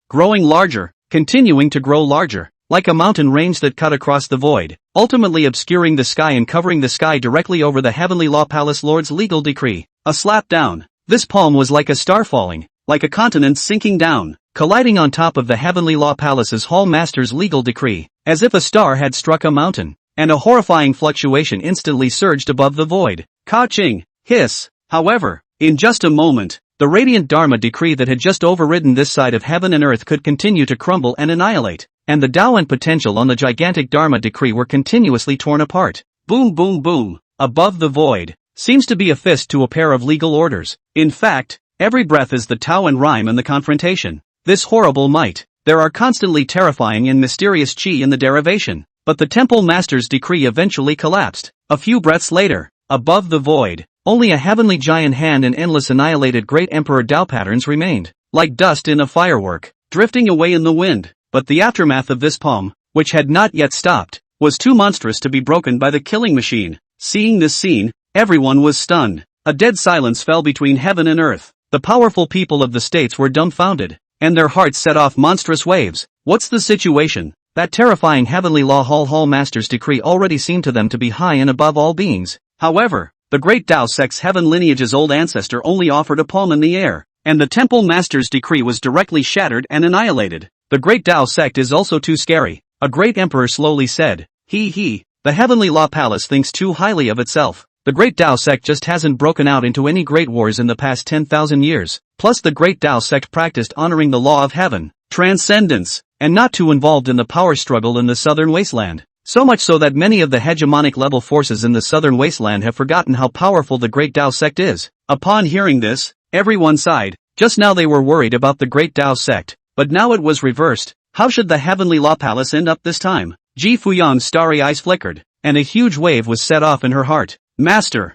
Speaker 2: continuing to grow larger, like a mountain range that cut across the void, ultimately obscuring the sky and covering the sky directly over the Heavenly Law Palace Lord's legal decree. A slap down. This palm was like a star falling, like a continent sinking down, colliding on top of the Heavenly Law Palace's Hall Master's legal decree, as if a star had struck a mountain, and a horrifying fluctuation instantly surged above the void. Ka-ching! Hiss! However, in just a moment, the radiant Dharma decree that had just overridden this side of heaven and earth could continue to crumble and annihilate, and the Tao and potential on the gigantic Dharma decree were continuously torn apart. Boom boom boom, above the void, seems to be a fist to a pair of legal orders. In fact, every breath is the Tao and rhyme in the confrontation. This horrible might. There are constantly terrifying and mysterious chi in the derivation, but the Temple Master's decree eventually collapsed. A few breaths later, above the void, only a heavenly giant hand and endless annihilated great emperor Tao patterns remained, like dust in a firework, drifting away in the wind. But the aftermath of this palm, which had not yet stopped, was too monstrous to be broken by the killing machine. Seeing this scene, everyone was stunned. A dead silence fell between heaven and earth. The powerful people of the states were dumbfounded, and their hearts set off monstrous waves. What's the situation? That terrifying Heavenly Law Hall Master's decree already seemed to them to be high and above all beings. However, the Great Tao sect's heaven lineage's old ancestor only offered a palm in the air, and the Temple Master's decree was directly shattered and annihilated. The Great Tao sect is also too scary, a great emperor slowly said. The Heavenly Law Palace thinks too highly of itself. The Great Tao sect just hasn't broken out into any great wars in the past 10,000 years. Plus the Great Tao sect practiced honoring the law of heaven, transcendence, and not too involved in the power struggle in the southern wasteland. So much so that many of the hegemonic level forces in the southern wasteland have forgotten how powerful the Great Tao sect is. Upon hearing this, everyone sighed. Just now they were worried about the Great Tao sect, but now it was reversed. How should the Heavenly Law Palace end up this time? Ji Fuyang's starry eyes flickered, and a huge wave was set off in her heart. Master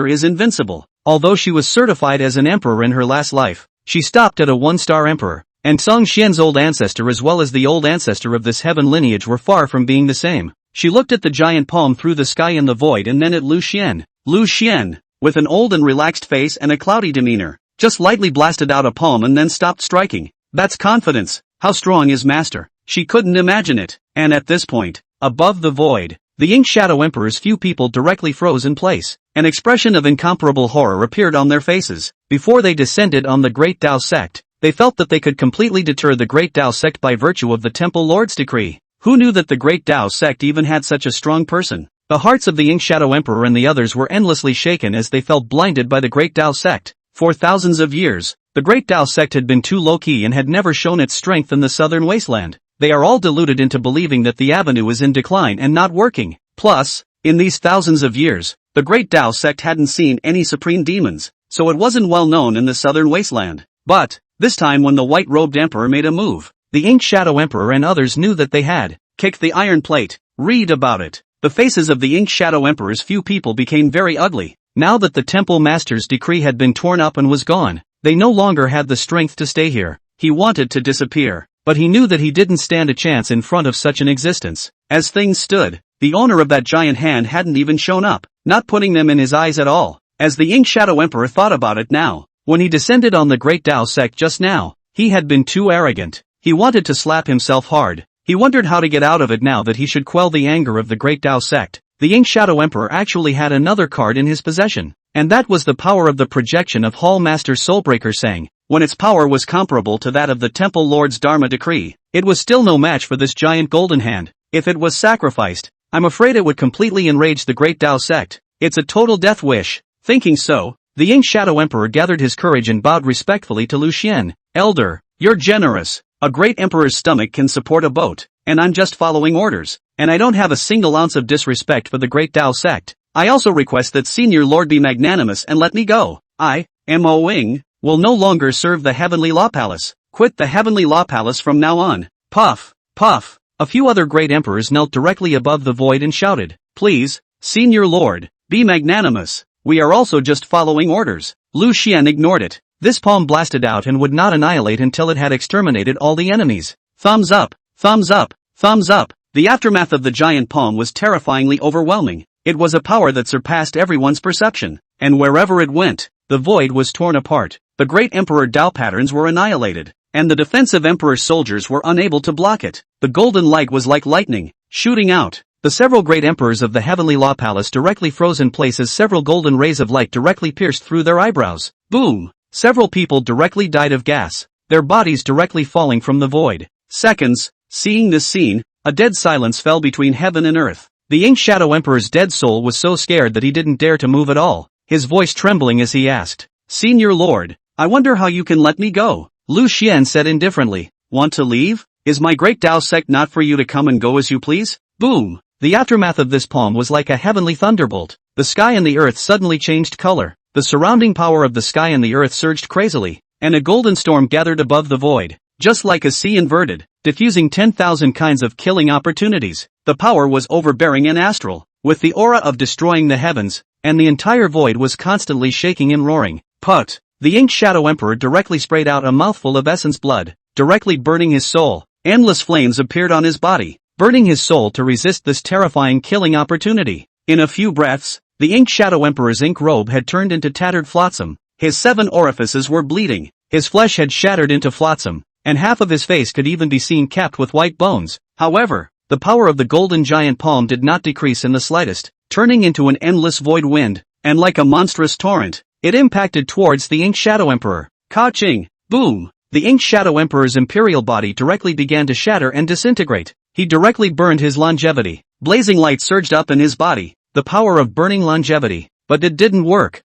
Speaker 2: is invincible. Although she was certified as an emperor in her last life, she stopped at a 1-star emperor. And Song Xian's old ancestor as well as the old ancestor of this heaven lineage were far from being the same. She looked at the giant palm through the sky in the void and then at Lu Xian. Lu Xian, with an old and relaxed face and a cloudy demeanor, just lightly blasted out a palm and then stopped striking. That's confidence. How strong is Master? She couldn't imagine it. And at this point, above the void, the Ink Shadow Emperor's few people directly froze in place. An expression of incomparable horror appeared on their faces. Before they descended on the Great Tao sect, they felt that they could completely deter the Great Tao sect by virtue of the Temple Lord's decree. Who knew that the Great Tao sect even had such a strong person? The hearts of the Ink Shadow Emperor and the others were endlessly shaken as they felt blinded by the Great Tao sect. For thousands of years, the Great Tao sect had been too low-key and had never shown its strength in the southern wasteland. They are all deluded into believing that the avenue is in decline and not working. Plus, in these thousands of years, the Great Tao sect hadn't seen any supreme demons, so it wasn't well known in the southern wasteland. But, this time when the white-robed emperor made a move, the Ink Shadow Emperor and others knew that they had kicked the iron plate. Read about it. The faces of the Ink Shadow Emperor's few people became very ugly. Now that the Temple Master's decree had been torn up and was gone, they no longer had the strength to stay here. He wanted to disappear, but he knew that he didn't stand a chance in front of such an existence. As things stood, the owner of that giant hand hadn't even shown up, not putting them in his eyes at all. As the Ink Shadow Emperor thought about it now, when he descended on the Great Tao sect just now, he had been too arrogant. He wanted to slap himself hard. He wondered how to get out of it now that he should quell the anger of the Great Tao sect. The Ink Shadow Emperor actually had another card in his possession, and that was the power of the projection of Hall Master Soulbreaker Sang. When its power was comparable to that of the Temple Lord's Dharma decree, it was still no match for this giant golden hand. If it was sacrificed, I'm afraid it would completely enrage the Great Tao sect. It's a total death wish. Thinking so, the Ink Shadow Emperor gathered his courage and bowed respectfully to Lu Xian. Elder, you're generous. A great emperor's stomach can support a boat, and I'm just following orders, and I don't have a single ounce of disrespect for the Great Tao sect. I also request that Senior Lord be magnanimous and let me go. I, Mo Wing, will no longer serve the Heavenly Law Palace. Quit the Heavenly Law Palace from now on. Puff, puff. A few other great emperors knelt directly above the void and shouted, please, Senior Lord, be magnanimous. We are also just following orders. Lu Xian ignored it. This palm blasted out and would not annihilate until it had exterminated all the enemies. Thumbs up, thumbs up, thumbs up. The aftermath of the giant palm was terrifyingly overwhelming. It was a power that surpassed everyone's perception, and wherever it went, the void was torn apart. The great Emperor Dao patterns were annihilated, and the defensive Emperor's soldiers were unable to block it. The golden light was like lightning, shooting out. The several great emperors of the Heavenly Law Palace directly froze in place as several golden rays of light directly pierced through their eyebrows. Boom! Several people directly died of gas, their bodies directly falling from the void. Seconds, seeing this scene, a dead silence fell between heaven and earth. The Ink Shadow Emperor's dead soul was so scared that he didn't dare to move at all, his voice trembling as he asked, Senior Lord, I wonder how you can let me go. Lu Xian said indifferently, want to leave? Is my great Tao sect not for you to come and go as you please? Boom! The aftermath of this palm was like a heavenly thunderbolt. The sky and the earth suddenly changed color. The surrounding power of the sky and the earth surged crazily, and a golden storm gathered above the void, just like a sea inverted, diffusing 10,000 kinds of killing opportunities. The power was overbearing and astral, with the aura of destroying the heavens, and the entire void was constantly shaking and roaring. Put! The Ink Shadow Emperor directly sprayed out a mouthful of essence blood, directly burning his soul. Endless flames appeared on his body, burning his soul to resist this terrifying killing opportunity. In a few breaths, the Ink Shadow Emperor's ink robe had turned into tattered flotsam. His 7 orifices were bleeding, his flesh had shattered into flotsam, and half of his face could even be seen capped with white bones. However, the power of the golden giant palm did not decrease in the slightest, turning into an endless void wind, and like a monstrous torrent, it impacted towards the Ink Shadow Emperor. Ka-ching! Boom! The Ink Shadow Emperor's imperial body directly began to shatter and disintegrate. He directly burned his longevity. Blazing light surged up in his body, the power of burning longevity. But it didn't work.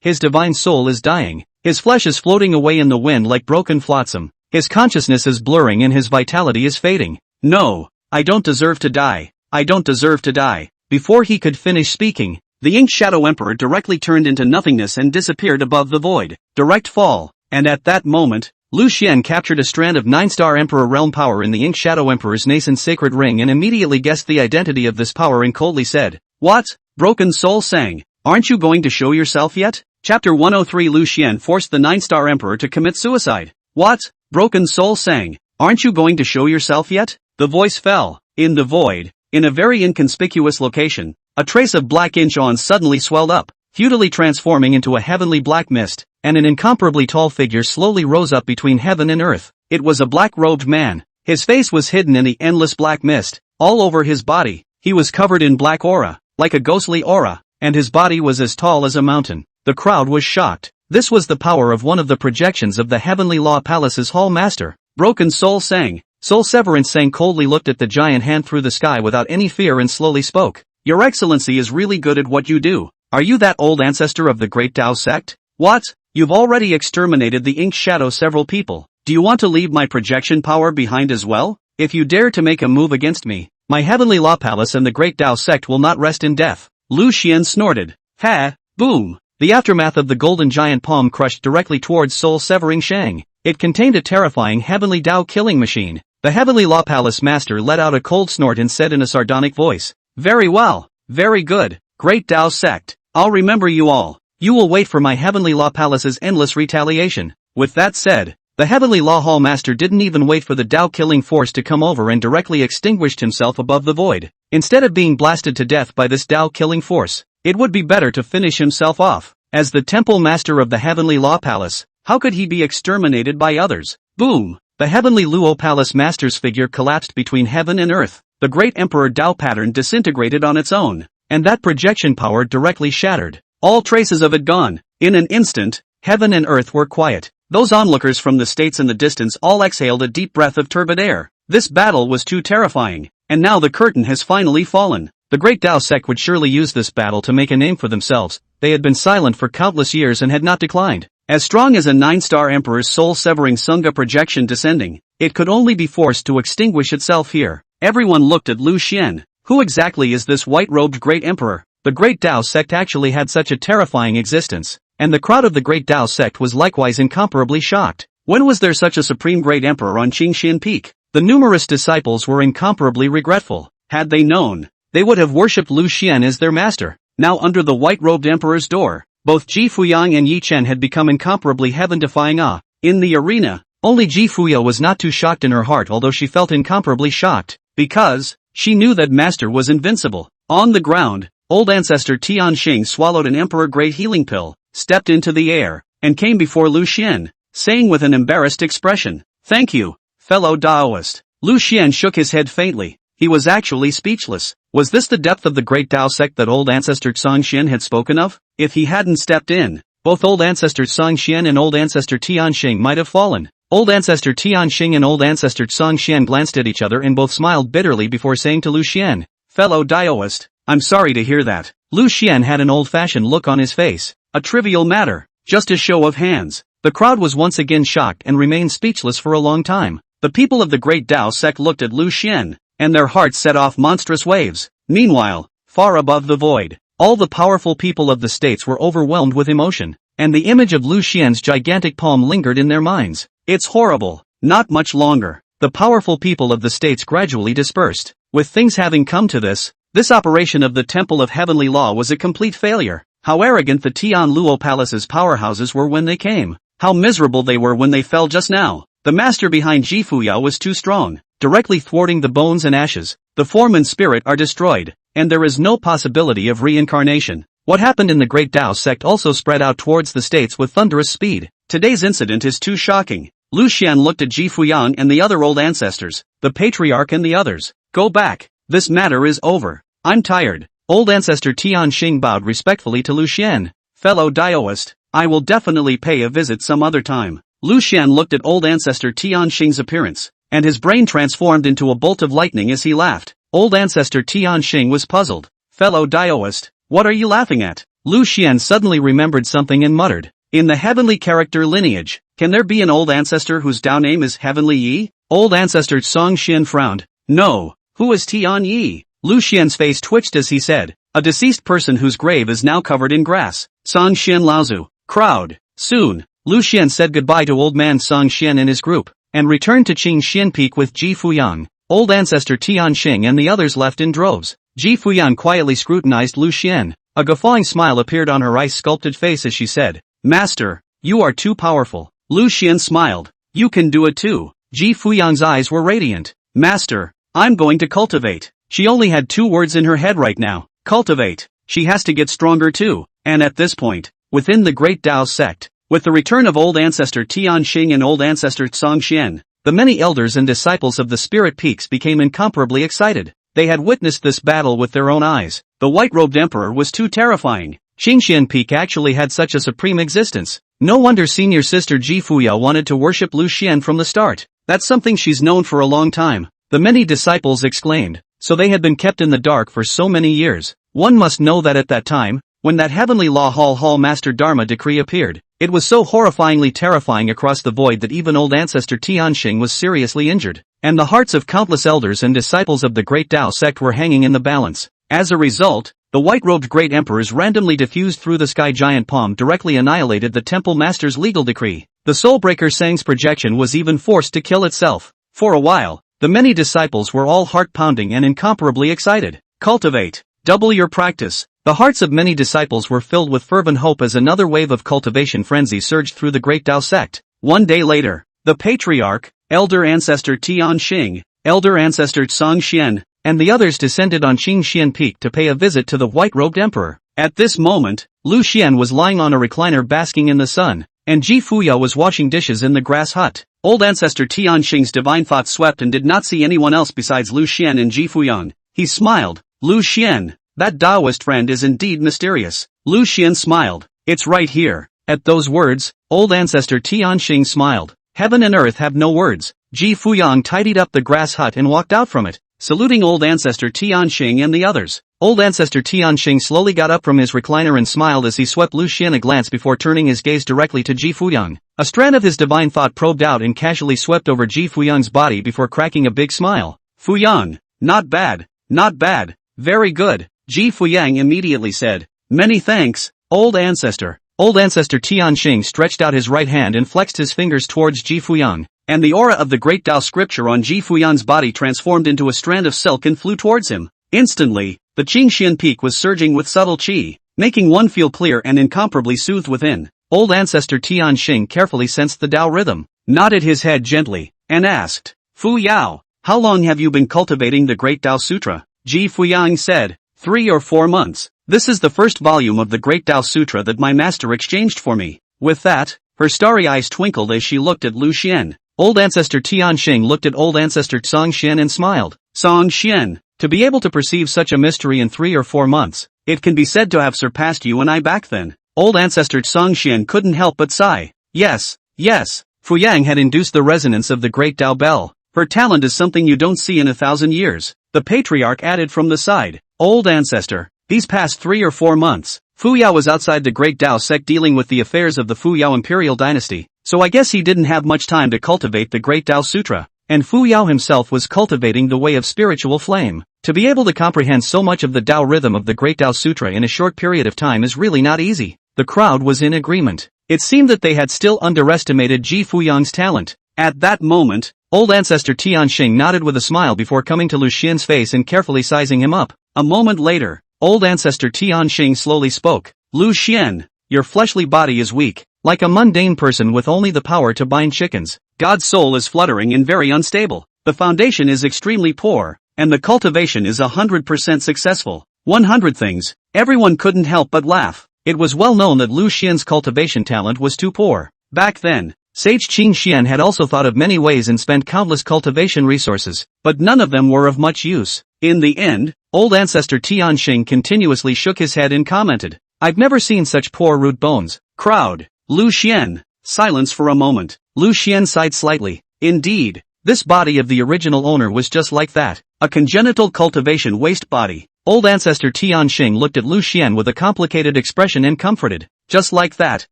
Speaker 2: His divine soul is dying. His flesh is floating away in the wind like broken flotsam. His consciousness is blurring and his vitality is fading. No, I don't deserve to die. I don't deserve to die. Before he could finish speaking, the Ink Shadow Emperor directly turned into nothingness and disappeared above the void. Direct fall. And at that moment, Lu Xian captured a strand of 9-star Emperor realm power in the Ink Shadow Emperor's nascent sacred ring and immediately guessed the identity of this power and coldly said, What? Broken Soul sang. Aren't you going to show yourself yet? Chapter 103 Lu Xian forced the 9-star Emperor to commit suicide. What? Broken Soul sang. Aren't you going to show yourself yet? The voice fell. In the void, in a very inconspicuous location, a trace of black inch-on suddenly swelled up, futilely transforming into a heavenly black mist, and an incomparably tall figure slowly rose up between heaven and earth. It was a black-robed man. His face was hidden in the endless black mist. All over his body, he was covered in black aura, like a ghostly aura, and his body was as tall as a mountain. The crowd was shocked. This was the power of one of the projections of the Heavenly Law Palace's Hall Master. Broken Soul sang. Soul Severance sang coldly looked at the giant hand through the sky without any fear and slowly spoke. Your Excellency is really good at what you do. Are you that old ancestor of the Great Tao sect? What? You've already exterminated the Ink Shadow several people. Do you want to leave my projection power behind as well? If you dare to make a move against me, my Heavenly Law Palace and the Great Tao sect will not rest in death. Lu Xian snorted. Ha! Boom! The aftermath of the golden giant palm crushed directly towards Soul Severing Shang. It contained a terrifying heavenly Tao killing machine. The Heavenly Law Palace master let out a cold snort and said in a sardonic voice, Very well, very good, Great Tao sect. I'll remember you all. You will wait for my Heavenly Law Palace's endless retaliation. With that said, the Heavenly Law Hall Master didn't even wait for the Tao killing force to come over and directly extinguished himself above the void. Instead of being blasted to death by this Tao killing force, it would be better to finish himself off. As the Temple Master of the Heavenly Law Palace, how could he be exterminated by others? Boom! The Heavenly Luo Palace Master's figure collapsed between heaven and earth. The great Emperor Tao pattern disintegrated on its own, and that projection power directly shattered. All traces of it gone. In an instant, heaven and earth were quiet. Those onlookers from the states in the distance all exhaled a deep breath of turbid air. This battle was too terrifying. and now the curtain has finally fallen.
Speaker 1: The Great Tao sect would surely use this battle to make a name for themselves. They had been silent for countless years and had not declined.
Speaker 2: As strong as a 9-star emperor's soul-severing Sunga projection descending, it could only be forced to extinguish itself here. Everyone looked at Lu Xian. Who exactly is this white-robed great emperor? The Great Tao sect actually had such a terrifying existence, and the crowd of the Great Tao sect was likewise incomparably shocked. When was there such a supreme great emperor on Qingxian Peak? The numerous disciples were incomparably regretful. Had they known, they would have worshipped Lu Xian as their master. Now under the white-robed emperor's door, both Ji Fuyang and Yi Chen had become incomparably heaven-defying awe. In the arena, only Ji Fuya was not too shocked in her heart, although she felt incomparably shocked, because she knew that master was invincible. On the ground, old ancestor Tian Xing swallowed an emperor-grade healing pill, stepped into the air, and came before Lu Xian, saying with an embarrassed expression, "Thank you, fellow Daoist." Lu Xian shook his head faintly. He was actually speechless. Was this the depth of the Great Tao sect that old ancestor Zhang Xian had spoken of? If he hadn't stepped in, both old ancestor Zhang Xian and old ancestor Tian Xing might have fallen. Old ancestor Tian Xing and old ancestor Zhang Xian glanced at each other and both smiled bitterly before saying to Lu Xian, "Fellow Daoist, I'm sorry to hear that." Lu Xian had an old-fashioned look on his face. A trivial matter, just a show of hands. The crowd was once again shocked and remained speechless for a long time. The people of the Great Tao sect looked at Lu Xian, and their hearts set off monstrous waves. Meanwhile, far above the void, all the powerful people of the states were overwhelmed with emotion, and the image of Lu Xian's gigantic palm lingered in their minds. It's horrible. Not much longer. The powerful people of the states gradually dispersed. With things having come to this operation of the Temple of Heavenly Law was a complete failure. How arrogant the Tian Luo Palace's powerhouses were when they came. How miserable they were when they fell just now. The master behind Ji Fuya was too strong, directly thwarting the bones and ashes. The form and spirit are destroyed, and there is no possibility of reincarnation. What happened in the Great Tao sect also spread out towards the states with thunderous speed. Today's incident is too shocking. Lu Xian looked at Ji Fuyang and the other old ancestors, the patriarch and the others. Go back. This matter is over. I'm tired. Old ancestor Tian Xing bowed respectfully to Lu Xian. Fellow Daoist, I will definitely pay a visit some other time. Lu Xian looked at old ancestor Tian Xing's appearance, and his brain transformed into a bolt of lightning as he laughed. Old ancestor Tian Xing was puzzled. Fellow Daoist, what are you laughing at? Lu Xian suddenly remembered something and muttered. In the heavenly character lineage, can there be an old ancestor whose Dao name is Heavenly Yi? Old ancestor Song Xian frowned. No. Who is Tian Yi? Lu Xian's face twitched as he said, a deceased person whose grave is now covered in grass. Song Xian Laozu. Crowd. Soon, Lu Xian said goodbye to old man Song Xian and his group, and returned to Qingxian Peak with Ji Fuyang. Old ancestor Tian Xing and the others left in droves. Ji Fuyang quietly scrutinized Lu Xian. A guffawing smile appeared on her ice-sculpted face as she said, Master, you are too powerful. Lu Xian smiled. You can do it too. Ji Fuyang's eyes were radiant. Master, I'm going to cultivate. She only had 2 words in her head right now. Cultivate. She has to get stronger too. And at this point, within the Great Tao sect, with the return of old ancestor Tian Xing and old ancestor Zhang Xian, the many elders and disciples of the Spirit Peaks became incomparably excited. They had witnessed this battle with their own eyes. The white-robed emperor was too terrifying. Qingxian Peak actually had such a supreme existence. No wonder senior sister Ji Fuya wanted to worship Lu Xian from the start. That's something she's known for a long time. The many disciples exclaimed. So they had been kept in the dark for so many years. One must know that at that time, when that heavenly law hall master Dharma decree appeared, it was so horrifyingly terrifying across the void that even old ancestor Tianxing was seriously injured, and the hearts of countless elders and disciples of the Great Tao sect were hanging in the balance. As a result, the white-robed great emperors randomly diffused through the sky giant palm directly annihilated the temple master's legal decree. The soulbreaker Sang's projection was even forced to kill itself. For a while, the many disciples were all heart-pounding and incomparably excited. Cultivate. Double your practice. The hearts of many disciples were filled with fervent hope as another wave of cultivation frenzy surged through the Great Tao sect. One day later, the patriarch, elder ancestor Tian Xing, elder ancestor Zhang Xian, and the others descended on Qingxian Peak to pay a visit to the white-robed emperor. At this moment, Lu Xian was lying on a recliner basking in the sun, and Ji Fuya was washing dishes in the grass hut. Old ancestor Tian Xing's divine thoughts swept and did not see anyone else besides Lu Xian and Ji Fuyang. He smiled. Lu Xian, that Taoist friend is indeed mysterious. Lu Xian smiled. It's right here. At those words, old ancestor Tian Xing smiled. Heaven and earth have no words. Ji Fuyang tidied up the grass hut and walked out from it. saluting old ancestor Tianxing and the others.
Speaker 1: Old ancestor Tianxing slowly got up from his recliner and smiled as he swept Lu Xian a glance before turning his gaze directly to Ji Fuyang. A strand of his divine thought probed out and casually swept over Ji Fuyang's body before cracking a big smile.
Speaker 2: Fuyang, not bad, not bad, very good, Ji Fuyang immediately said. Many thanks, old ancestor.
Speaker 1: Old ancestor Tianxing stretched out his right hand and flexed his fingers towards Ji Fuyang.
Speaker 2: And the aura of the great Tao scripture on Ji Fuyang's body transformed into a strand of silk and flew towards him. Instantly, the Qingxian peak was surging with subtle qi, making one feel clear and incomparably soothed within.
Speaker 1: Old ancestor Tianxing carefully sensed the Tao rhythm,
Speaker 2: nodded his head gently, and asked, Fu Yao, how long have you been cultivating the Great Tao Sutra? Ji Fuyang said, 3 or 4 months. This is the first volume of the Great Tao Sutra that my master exchanged for me. With that, her starry eyes twinkled as she looked at Lu Xian.
Speaker 1: Old ancestor Tianxing looked at old ancestor Song Xian and smiled.
Speaker 2: Song Xian,
Speaker 1: to be able to perceive such a mystery in 3 or 4 months,
Speaker 2: it can be said to have surpassed you and I back then.
Speaker 1: Old ancestor Song Xian couldn't help but sigh. Yes, yes, Fuyang had induced the resonance of the great Tao bell.
Speaker 2: Her talent is something you don't see in 1,000 years. The patriarch added from the side. Old ancestor, these past 3 or 4 months, Fu Yao was outside the Great Tao sect dealing with the affairs of the Fu Yao Imperial dynasty, so I guess he didn't have much time to cultivate the Great Tao Sutra, and Fu Yao himself was cultivating the way of spiritual flame. To be able to comprehend so much of the Tao rhythm of the Great Tao Sutra in a short period of time is really not easy. The crowd was in agreement. It seemed that they had still underestimated Ji Fuyang's talent. At that moment, old ancestor Tianxing nodded with a smile before coming to Lu Xian's face and carefully sizing him up. A moment later, old ancestor Tianxing slowly spoke. Lu Xian, your fleshly body is weak, like a mundane person with only the power to bind chickens. God's soul is fluttering and very unstable. The foundation is extremely poor, and the cultivation is 100% successful. 100 things. Everyone couldn't help but laugh. It was well known that Lu Xian's cultivation talent was too poor. Back then, Sage Qing Xian had also thought of many ways and spent countless cultivation resources, but none of them were of much use. In the end, old ancestor Tianxing continuously shook his head and commented, I've never seen such poor root bones. Crowd. Lu Xian. Silence for a moment. Lu Xian sighed slightly. Indeed, this body of the original owner was just like that. A congenital cultivation waste body. Old ancestor Tianxing looked at Lu Xian with a complicated expression and comforted. Just like that.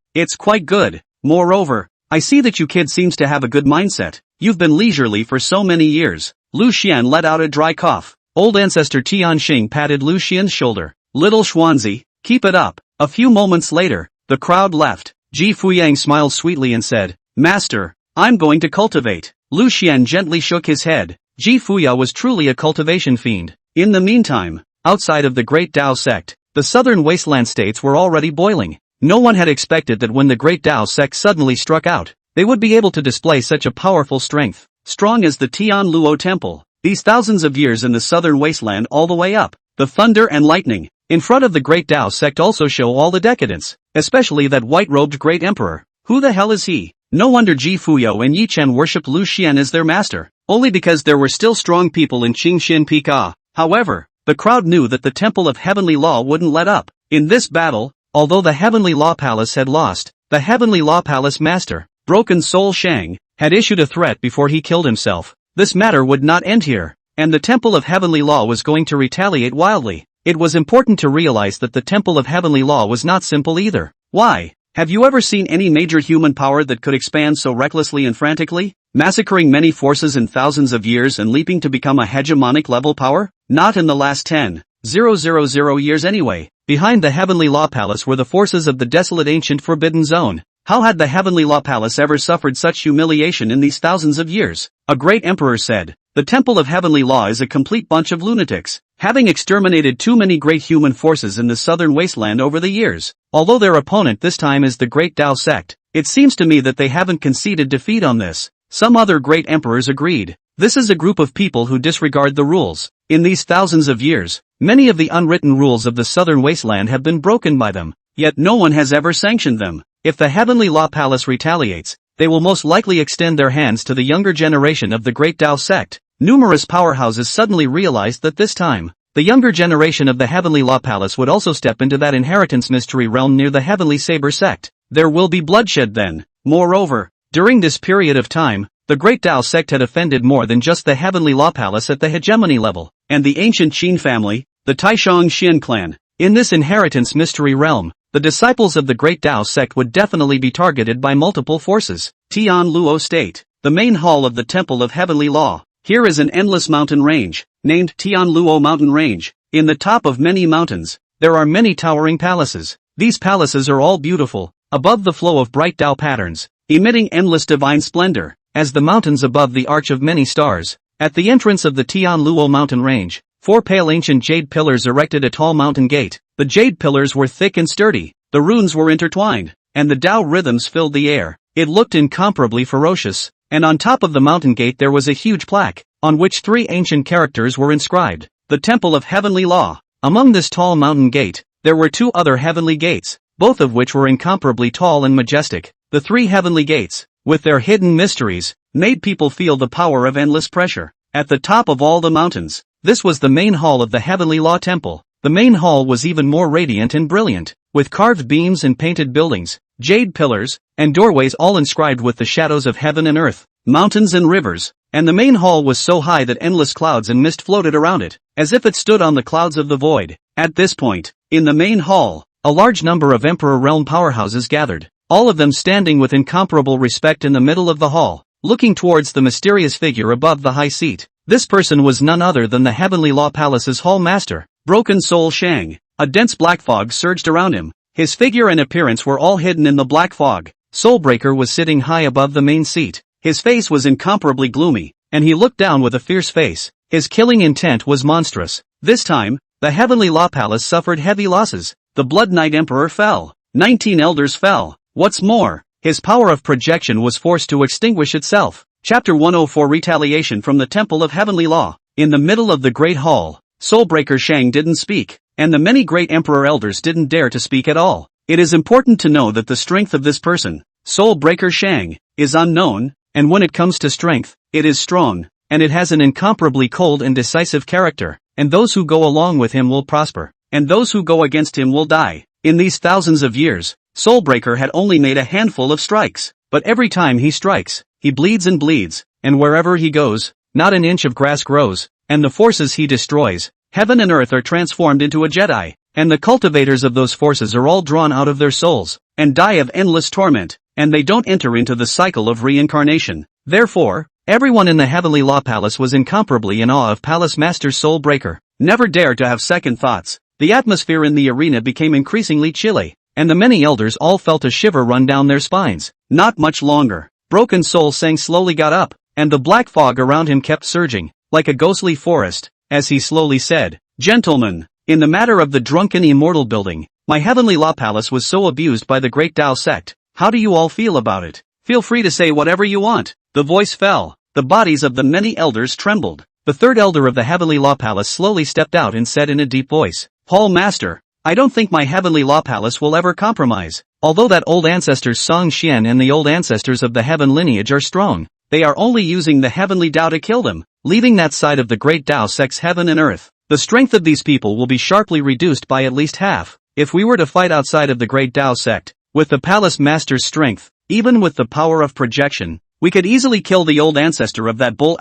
Speaker 2: It's quite good. Moreover, I see that you kid seems to have a good mindset. You've been leisurely for so many years. Lu Xian let out a dry cough. Old ancestor Tianxing patted Lu Xian's shoulder. Little Xuanzi, keep it up. A few moments later, the crowd left. Ji Fuyang smiled sweetly and said, Master, I'm going to cultivate. Lu Xian gently shook his head. Ji Fuyao was truly a cultivation fiend. In the meantime, outside of the Great Tao sect, the southern wasteland states were already boiling. No one had expected that when the Great Tao sect suddenly struck out, they would be able to display such a powerful strength. Strong as the Tian Luo Temple, these thousands of years in the southern wasteland all the way up, the thunder and lightning, in front of the Great Tao sect also show all the decadence, especially that white-robed Great Emperor. Who the hell is he? No wonder Ji Fuyao and Yi Chen worshipped Lu Xian as their master, only because there were still strong people in Qingxian Peak. However, the crowd knew that the Temple of Heavenly Law wouldn't let up. In this battle, although the Heavenly Law Palace had lost, the Heavenly Law Palace Master, Broken Soul Shang, had issued a threat before he killed himself. This matter would not end here, and the Temple of Heavenly Law was going to retaliate wildly. It was important to realize that the Temple of Heavenly Law was not simple either. Why? Have you ever seen any major human power that could expand so recklessly and frantically, massacring many forces in thousands of years and leaping to become a hegemonic level power? Not in the last 10,000 years anyway. Behind the Heavenly Law Palace were the forces of the desolate ancient Forbidden Zone. How had the Heavenly Law Palace ever suffered such humiliation in these thousands of years? A great emperor said, the Temple of Heavenly Law is a complete bunch of lunatics, having exterminated too many great human forces in the southern wasteland over the years. Although their opponent this time is the Great Tao sect, it seems to me that they haven't conceded defeat on this. Some other great emperors agreed. This is a group of people who disregard the rules. In these thousands of years, many of the unwritten rules of the southern wasteland have been broken by them, yet no one has ever sanctioned them. If the Heavenly Law Palace retaliates, they will most likely extend their hands to the younger generation of the Great Tao sect. Numerous powerhouses suddenly realized that this time, the younger generation of the Heavenly Law Palace would also step into that inheritance mystery realm near the Heavenly Saber sect. There will be bloodshed then. Moreover, during this period of time, The Great Tao sect had offended more than just the Heavenly Law Palace at the hegemony level, and the ancient Qin family, the Taishang Xian clan. In this inheritance mystery realm, the disciples of the Great Tao sect would definitely be targeted by multiple forces. Tian Luo State, the main hall of the Temple of Heavenly Law. Here is an endless mountain range, named Tian Luo Mountain Range. In the top of many mountains, there are many towering palaces. These palaces are all beautiful, above the flow of bright Tao patterns, emitting endless divine splendor, as the mountains above the arch of many stars. At the entrance of the Tian Luo mountain range, 4 pale ancient jade pillars erected a tall mountain gate. The jade pillars were thick and sturdy, the runes were intertwined, and the Tao rhythms filled the air. It looked incomparably ferocious, and on top of the mountain gate there was a huge plaque, on which 3 ancient characters were inscribed. The Temple of Heavenly Law. Among this tall mountain gate, there were 2 other heavenly gates, both of which were incomparably tall and majestic. The 3 heavenly gates, with their hidden mysteries, made people feel the power of endless pressure. At the top of all the mountains, this was the main hall of the Heavenly Law Temple. The main hall was even more radiant and brilliant, with carved beams and painted buildings, jade pillars, and doorways all inscribed with the shadows of heaven and earth, mountains and rivers, and the main hall was so high that endless clouds and mist floated around it, as if it stood on the clouds of the void. At this point, in the main hall, a large number of Emperor Realm powerhouses gathered, all of them standing with incomparable respect in the middle of the hall, looking towards the mysterious figure above the high seat. This person was none other than the Heavenly Law Palace's Hall Master, Broken Soul Shang. A dense black fog surged around him. His figure and appearance were all hidden in the black fog. Soulbreaker was sitting high above the main seat. His face was incomparably gloomy, and he looked down with a fierce face. His killing intent was monstrous. This time, the Heavenly Law Palace suffered heavy losses. The Blood Knight Emperor fell. 19 elders fell. What's more, his power of projection was forced to extinguish itself. Chapter 104 Retaliation from the Temple of Heavenly Law. In the middle of the Great Hall, Soulbreaker Shang didn't speak, and the many great Emperor Elders didn't dare to speak at all. It is important to know that the strength of this person, Soulbreaker Shang, is unknown, and when it comes to strength, it is strong, and it has an incomparably cold and decisive character, and those who go along with him will prosper, and those who go against him will die. In these thousands of years, Soulbreaker had only made a handful of strikes, but every time he strikes, he bleeds, and wherever he goes, not an inch of grass grows, and the forces he destroys, heaven and earth are transformed into a Jedi, and the cultivators of those forces are all drawn out of their souls, and die of endless torment, and they don't enter into the cycle of reincarnation. Therefore, everyone in the Heavenly Law Palace was incomparably in awe of Palace Master Soulbreaker. Never dared to have second thoughts. The atmosphere in the arena became increasingly chilly, and the many elders all felt a shiver run down their spines. Not much longer. Broken Soul Shang slowly got up, and the black fog around him kept surging, like a ghostly forest, as he slowly said, "Gentlemen, in the matter of the drunken immortal building, my Heavenly Law Palace was so abused by the Great Tao sect. How do you all feel about it? Feel free to say whatever you want." The voice fell. The bodies of the many elders trembled. The third elder of the Heavenly Law Palace slowly stepped out and said in a deep voice, "Hall Master, I don't think my Heavenly Law Palace will ever compromise. Although that old ancestors Song Xian and the old ancestors of the Heaven lineage are strong, they are only using the Heavenly Tao to kill them, leaving that side of the Great Tao sect's heaven and earth. The strength of these people will be sharply reduced by at least half. If we were to fight outside of the Great Tao sect, with the Palace Master's strength, even with the power of projection, we could easily kill the old ancestor of that bull ******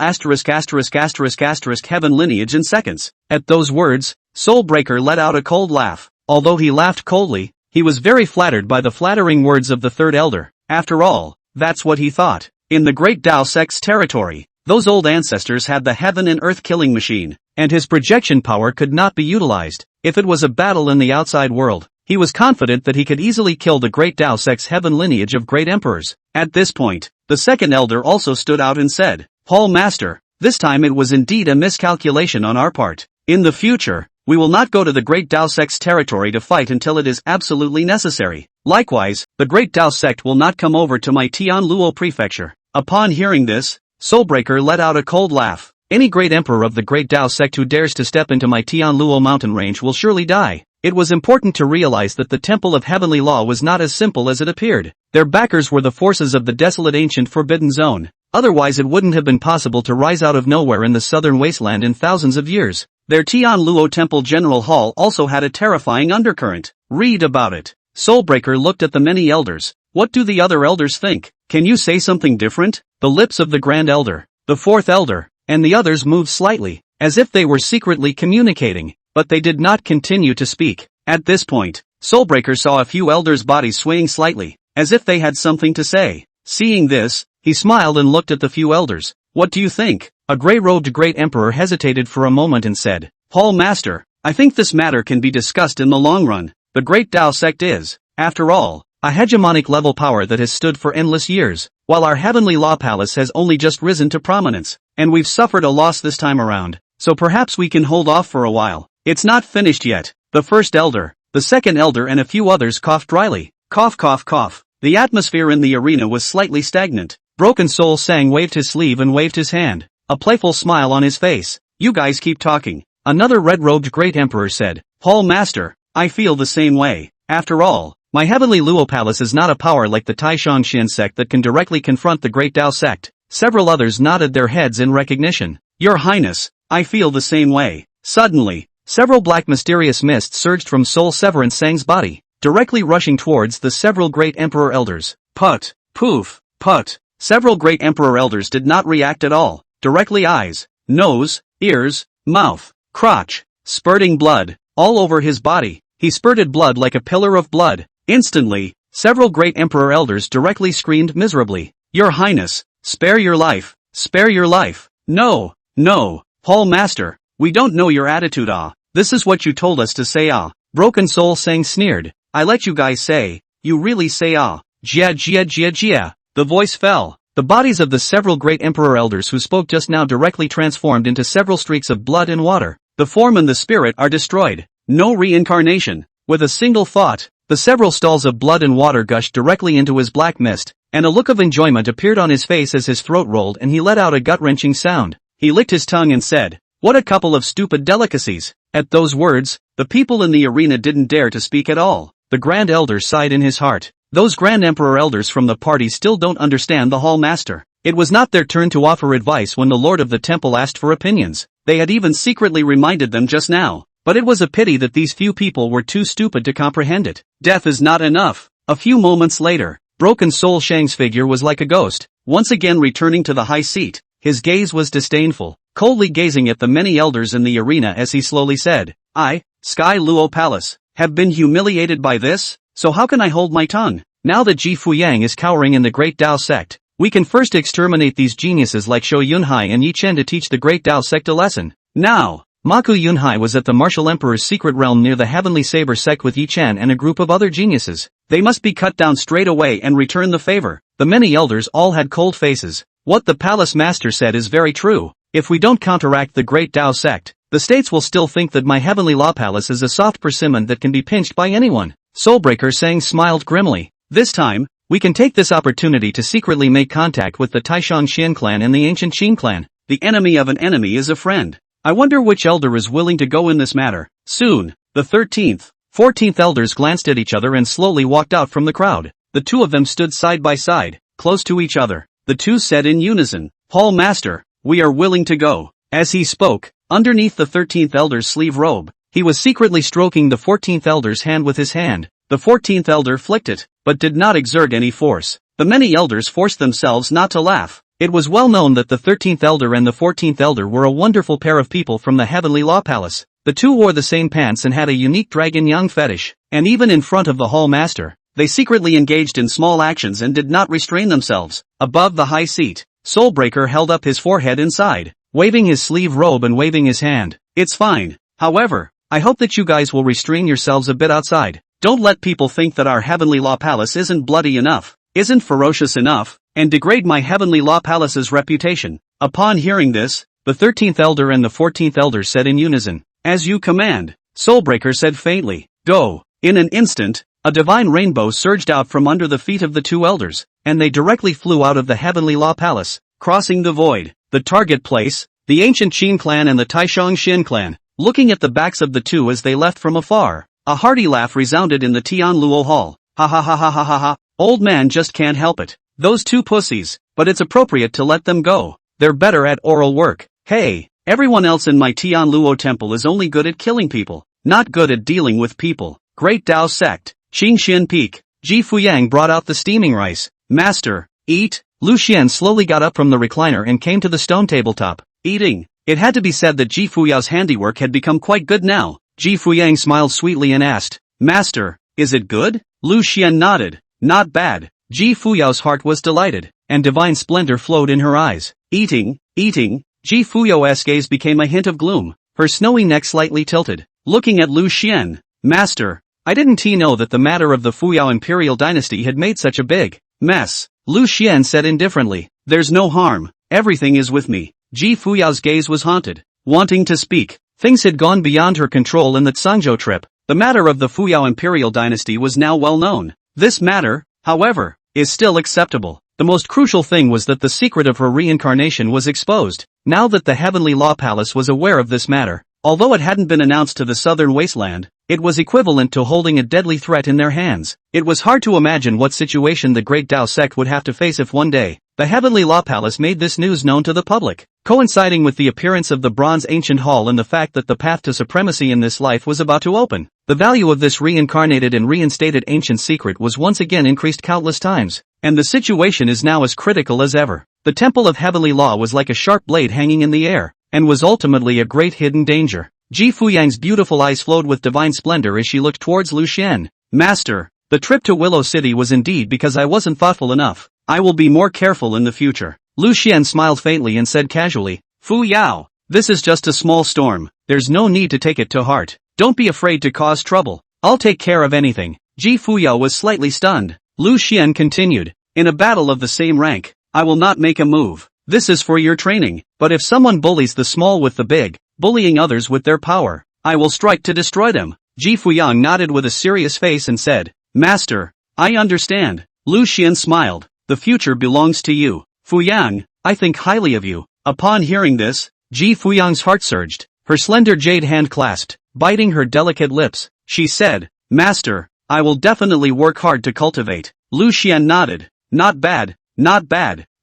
Speaker 2: heaven lineage in seconds." At those words, Soulbreaker let out a cold laugh. Although he laughed coldly, he was very flattered by the flattering words of the third elder. After all, that's what he thought. In the Great Tao sect's territory, those old ancestors had the heaven and earth killing machine, and his projection power could not be utilized. If it was a battle in the outside world, he was confident that he could easily kill the Great Tao sect's heaven lineage of great emperors. At this point, the second elder also stood out and said, "Hall Master, this time it was indeed a miscalculation on our part. In the future, we will not go to the Great Tao sect's territory to fight until it is absolutely necessary. Likewise, the Great Tao sect will not come over to my Tian Luo prefecture." Upon hearing this, Soulbreaker let out a cold laugh. "Any great emperor of the Great Tao sect who dares to step into my Tian Luo mountain range will surely die." It was important to realize that the Temple of Heavenly Law was not as simple as it appeared. Their backers were the forces of the desolate ancient Forbidden Zone. Otherwise it wouldn't have been possible to rise out of nowhere in the southern wasteland in thousands of years. Their Tian Luo Temple General Hall also had a terrifying undercurrent. Read about it. Soulbreaker looked at the many elders. What do the other elders think? Can you say something different? the lips of the Grand Elder, the Fourth Elder, and the others moved slightly, as if they were secretly communicating, but they did not continue to speak. At this point, Soulbreaker saw a few elders' bodies swaying slightly, as if they had something to say. Seeing this, he smiled and looked at the few elders. What do you think? A grey-robed Great Emperor hesitated for a moment and said, Hall Master, I think this matter can be discussed in the long run. The Great Tao sect is, after all, a hegemonic level power that has stood for endless years, while our Heavenly Law Palace has only just risen to prominence, and we've suffered a loss this time around, so perhaps we can hold off for a while. It's not finished yet. The First Elder, the Second Elder and a few others coughed dryly. Cough cough cough. The atmosphere in the arena was slightly stagnant. Broken Soul Sang waved his sleeve and waved his hand, a playful smile on his face. You guys keep talking. Another red-robed Great Emperor said, Hall Master, I feel the same way. After all, my Heavenly Luo Palace is not a power like the Taishang Xin sect that can directly confront the Great Tao sect. Several others nodded their heads in recognition. Your Highness, I feel the same way. Suddenly, several black mysterious mists surged from Soul Severin Sang's body, directly rushing towards the several Great Emperor Elders. Put, poof, put. Several Great Emperor Elders did not react at all. Directly eyes, nose, ears, mouth, crotch, spurting blood, all over his body. He spurted blood like a pillar of blood. Instantly, several Great Emperor Elders directly screamed miserably. Your Highness, spare your life, spare your life. No, no, Hall Master, we don't know your attitude this is what you told us to say Broken Soul Sang sneered. I let you guys say, you really say Jia jia jia jia. The voice fell. The bodies of the several Great Emperor Elders who spoke just now directly transformed into several streaks of blood and water. The form and the spirit are destroyed. No reincarnation. With a single thought, the several stalls of blood and water gushed directly into his black mist, and a look of enjoyment appeared on his face as his throat rolled and he let out a gut-wrenching sound. He licked his tongue and said, what a couple of stupid delicacies. At those words, the people in the arena didn't dare to speak at all. The Grand Elder sighed in his heart. Those Grand Emperor Elders from the party still don't understand the Hall Master. It was not their turn to offer advice when the Lord of the Temple asked for opinions. They had even secretly reminded them just now. But it was a pity that these few people were too stupid to comprehend it. Death is not enough. A few moments later, Broken Soul Shang's figure was like a ghost, once again returning to the high seat. His gaze was disdainful, coldly gazing at the many elders in the arena as he slowly said, I, Sky Luo Palace, have been humiliated by this, so how can I hold my tongue? Now that Ji Fuyang is cowering in the Great Tao sect, we can first exterminate these geniuses like Shou Yunhai and Yi Chen to teach the Great Tao sect a lesson. Now, Maku Yunhai was at the Martial Emperor's secret realm near the Heavenly Saber sect with Yi Chen and a group of other geniuses. They must be cut down straight away and return the favor. The many elders all had cold faces. What the palace master said is very true. If we don't counteract the Great Tao sect, the states will still think that my Heavenly Law Palace is a soft persimmon that can be pinched by anyone. Soulbreaker Sang smiled grimly. This time, we can take this opportunity to secretly make contact with the Taishang Xian clan and the ancient Qin clan. The enemy of an enemy is a friend. I wonder which elder is willing to go in this matter. Soon, the 13th, 14th elders glanced at each other and slowly walked out from the crowd. The two of them stood side by side, close to each other. The two said in unison, Hall Master, we are willing to go. As he spoke, underneath the 13th elder's sleeve robe, he was secretly stroking the 14th elder's hand with his hand. The 14th elder flicked it, but did not exert any force. The many elders forced themselves not to laugh. It was well known that the 13th elder and the 14th elder were a wonderful pair of people from the Heavenly Law Palace. The two wore the same pants and had a unique dragon young fetish, and even in front of the Hall Master, they secretly engaged in small actions and did not restrain themselves. Above the high seat, Soulbreaker held up his forehead inside, waving his sleeve robe and waving his hand. It's fine. However, I hope that you guys will restrain yourselves a bit outside. Don't let people think that our Heavenly Law Palace isn't bloody enough, isn't ferocious enough, and degrade my Heavenly Law Palace's reputation. Upon hearing this, the 13th elder and the 14th elder said in unison, as you command. Soulbreaker said faintly, go. In an instant, a divine rainbow surged out from under the feet of the two elders, and they directly flew out of the Heavenly Law Palace, crossing the void. The target place, the ancient Qin clan and the Taishang Xin clan, looking at the backs of the two as they left from afar. A hearty laugh resounded in the Tian Luo Hall. Ha ha ha ha ha ha ha. Old man just can't help it. Those two pussies, but it's appropriate to let them go. They're better at oral work. Hey, everyone else in my Tian Luo temple is only good at killing people, not good at dealing with people. Great Tao sect, Qingxian Peak. Ji Fuyang brought out the steaming rice. Master, eat,
Speaker 1: Lu Xian slowly got up from the recliner and came to the stone tabletop,
Speaker 2: eating. It had to be said that Ji Fuyao's handiwork had become quite good now. Ji Fuyang smiled sweetly and asked, Master, is it good? Lu Xian nodded. Not bad. Ji Fuyao's heart was delighted, and divine splendor flowed in her eyes. Eating. Ji Fuyao's gaze became a hint of gloom. Her snowy neck slightly tilted. Looking at Lu Xian. Master, I didn't know that the matter of the Fuyao Imperial dynasty had made such a big mess. Lu Xian said indifferently. There's no harm. Everything is with me. Ji Fuyao's gaze was haunted. Wanting to speak. Things had gone beyond her control in the Zhangzhou trip. The matter of the Fuyao Imperial dynasty was now well known. This matter, however, is still acceptable. The most crucial thing was that the secret of her reincarnation was exposed. Now that the Heavenly Law Palace was aware of this matter, although it hadn't been announced to the southern wasteland, it was equivalent to holding a deadly threat in their hands. It was hard to imagine what situation the Great Tao sect would have to face if one day, the Heavenly Law Palace made this news known to the public. Coinciding with the appearance of the Bronze Ancient Hall and the fact that the path to supremacy in this life was about to open, the value of this reincarnated and reinstated ancient secret was once again increased countless times, and the situation is now as critical as ever. The Temple of Heavenly Law was like a sharp blade hanging in the air, and was ultimately a great hidden danger. Ji Fuyang's beautiful eyes flowed with divine splendor as she looked towards Lu Xian. Master, the trip to Willow City was indeed because I wasn't thoughtful enough. I will be more careful in the future. Lu Xian smiled faintly and said casually, Fu Yao, this is just a small storm. There's no need to take it to heart. Don't be afraid to cause trouble. I'll take care of anything. Ji Fuyao was slightly stunned. Lu Xian continued, in a battle of the same rank, I will not make a move. This is for your training, but if someone bullies the small with the big, bullying others with their power, I will strike to destroy them. Ji Fuyang nodded with a serious face and said, Master, I understand. Lu Xian smiled. The future belongs to you. Fuyang, I think highly of you. Upon hearing this, Ji Fuyang's heart surged. Her slender jade hand clasped, biting her delicate lips. She said, Master, I will definitely work hard to cultivate. Lu Xian nodded. Not bad.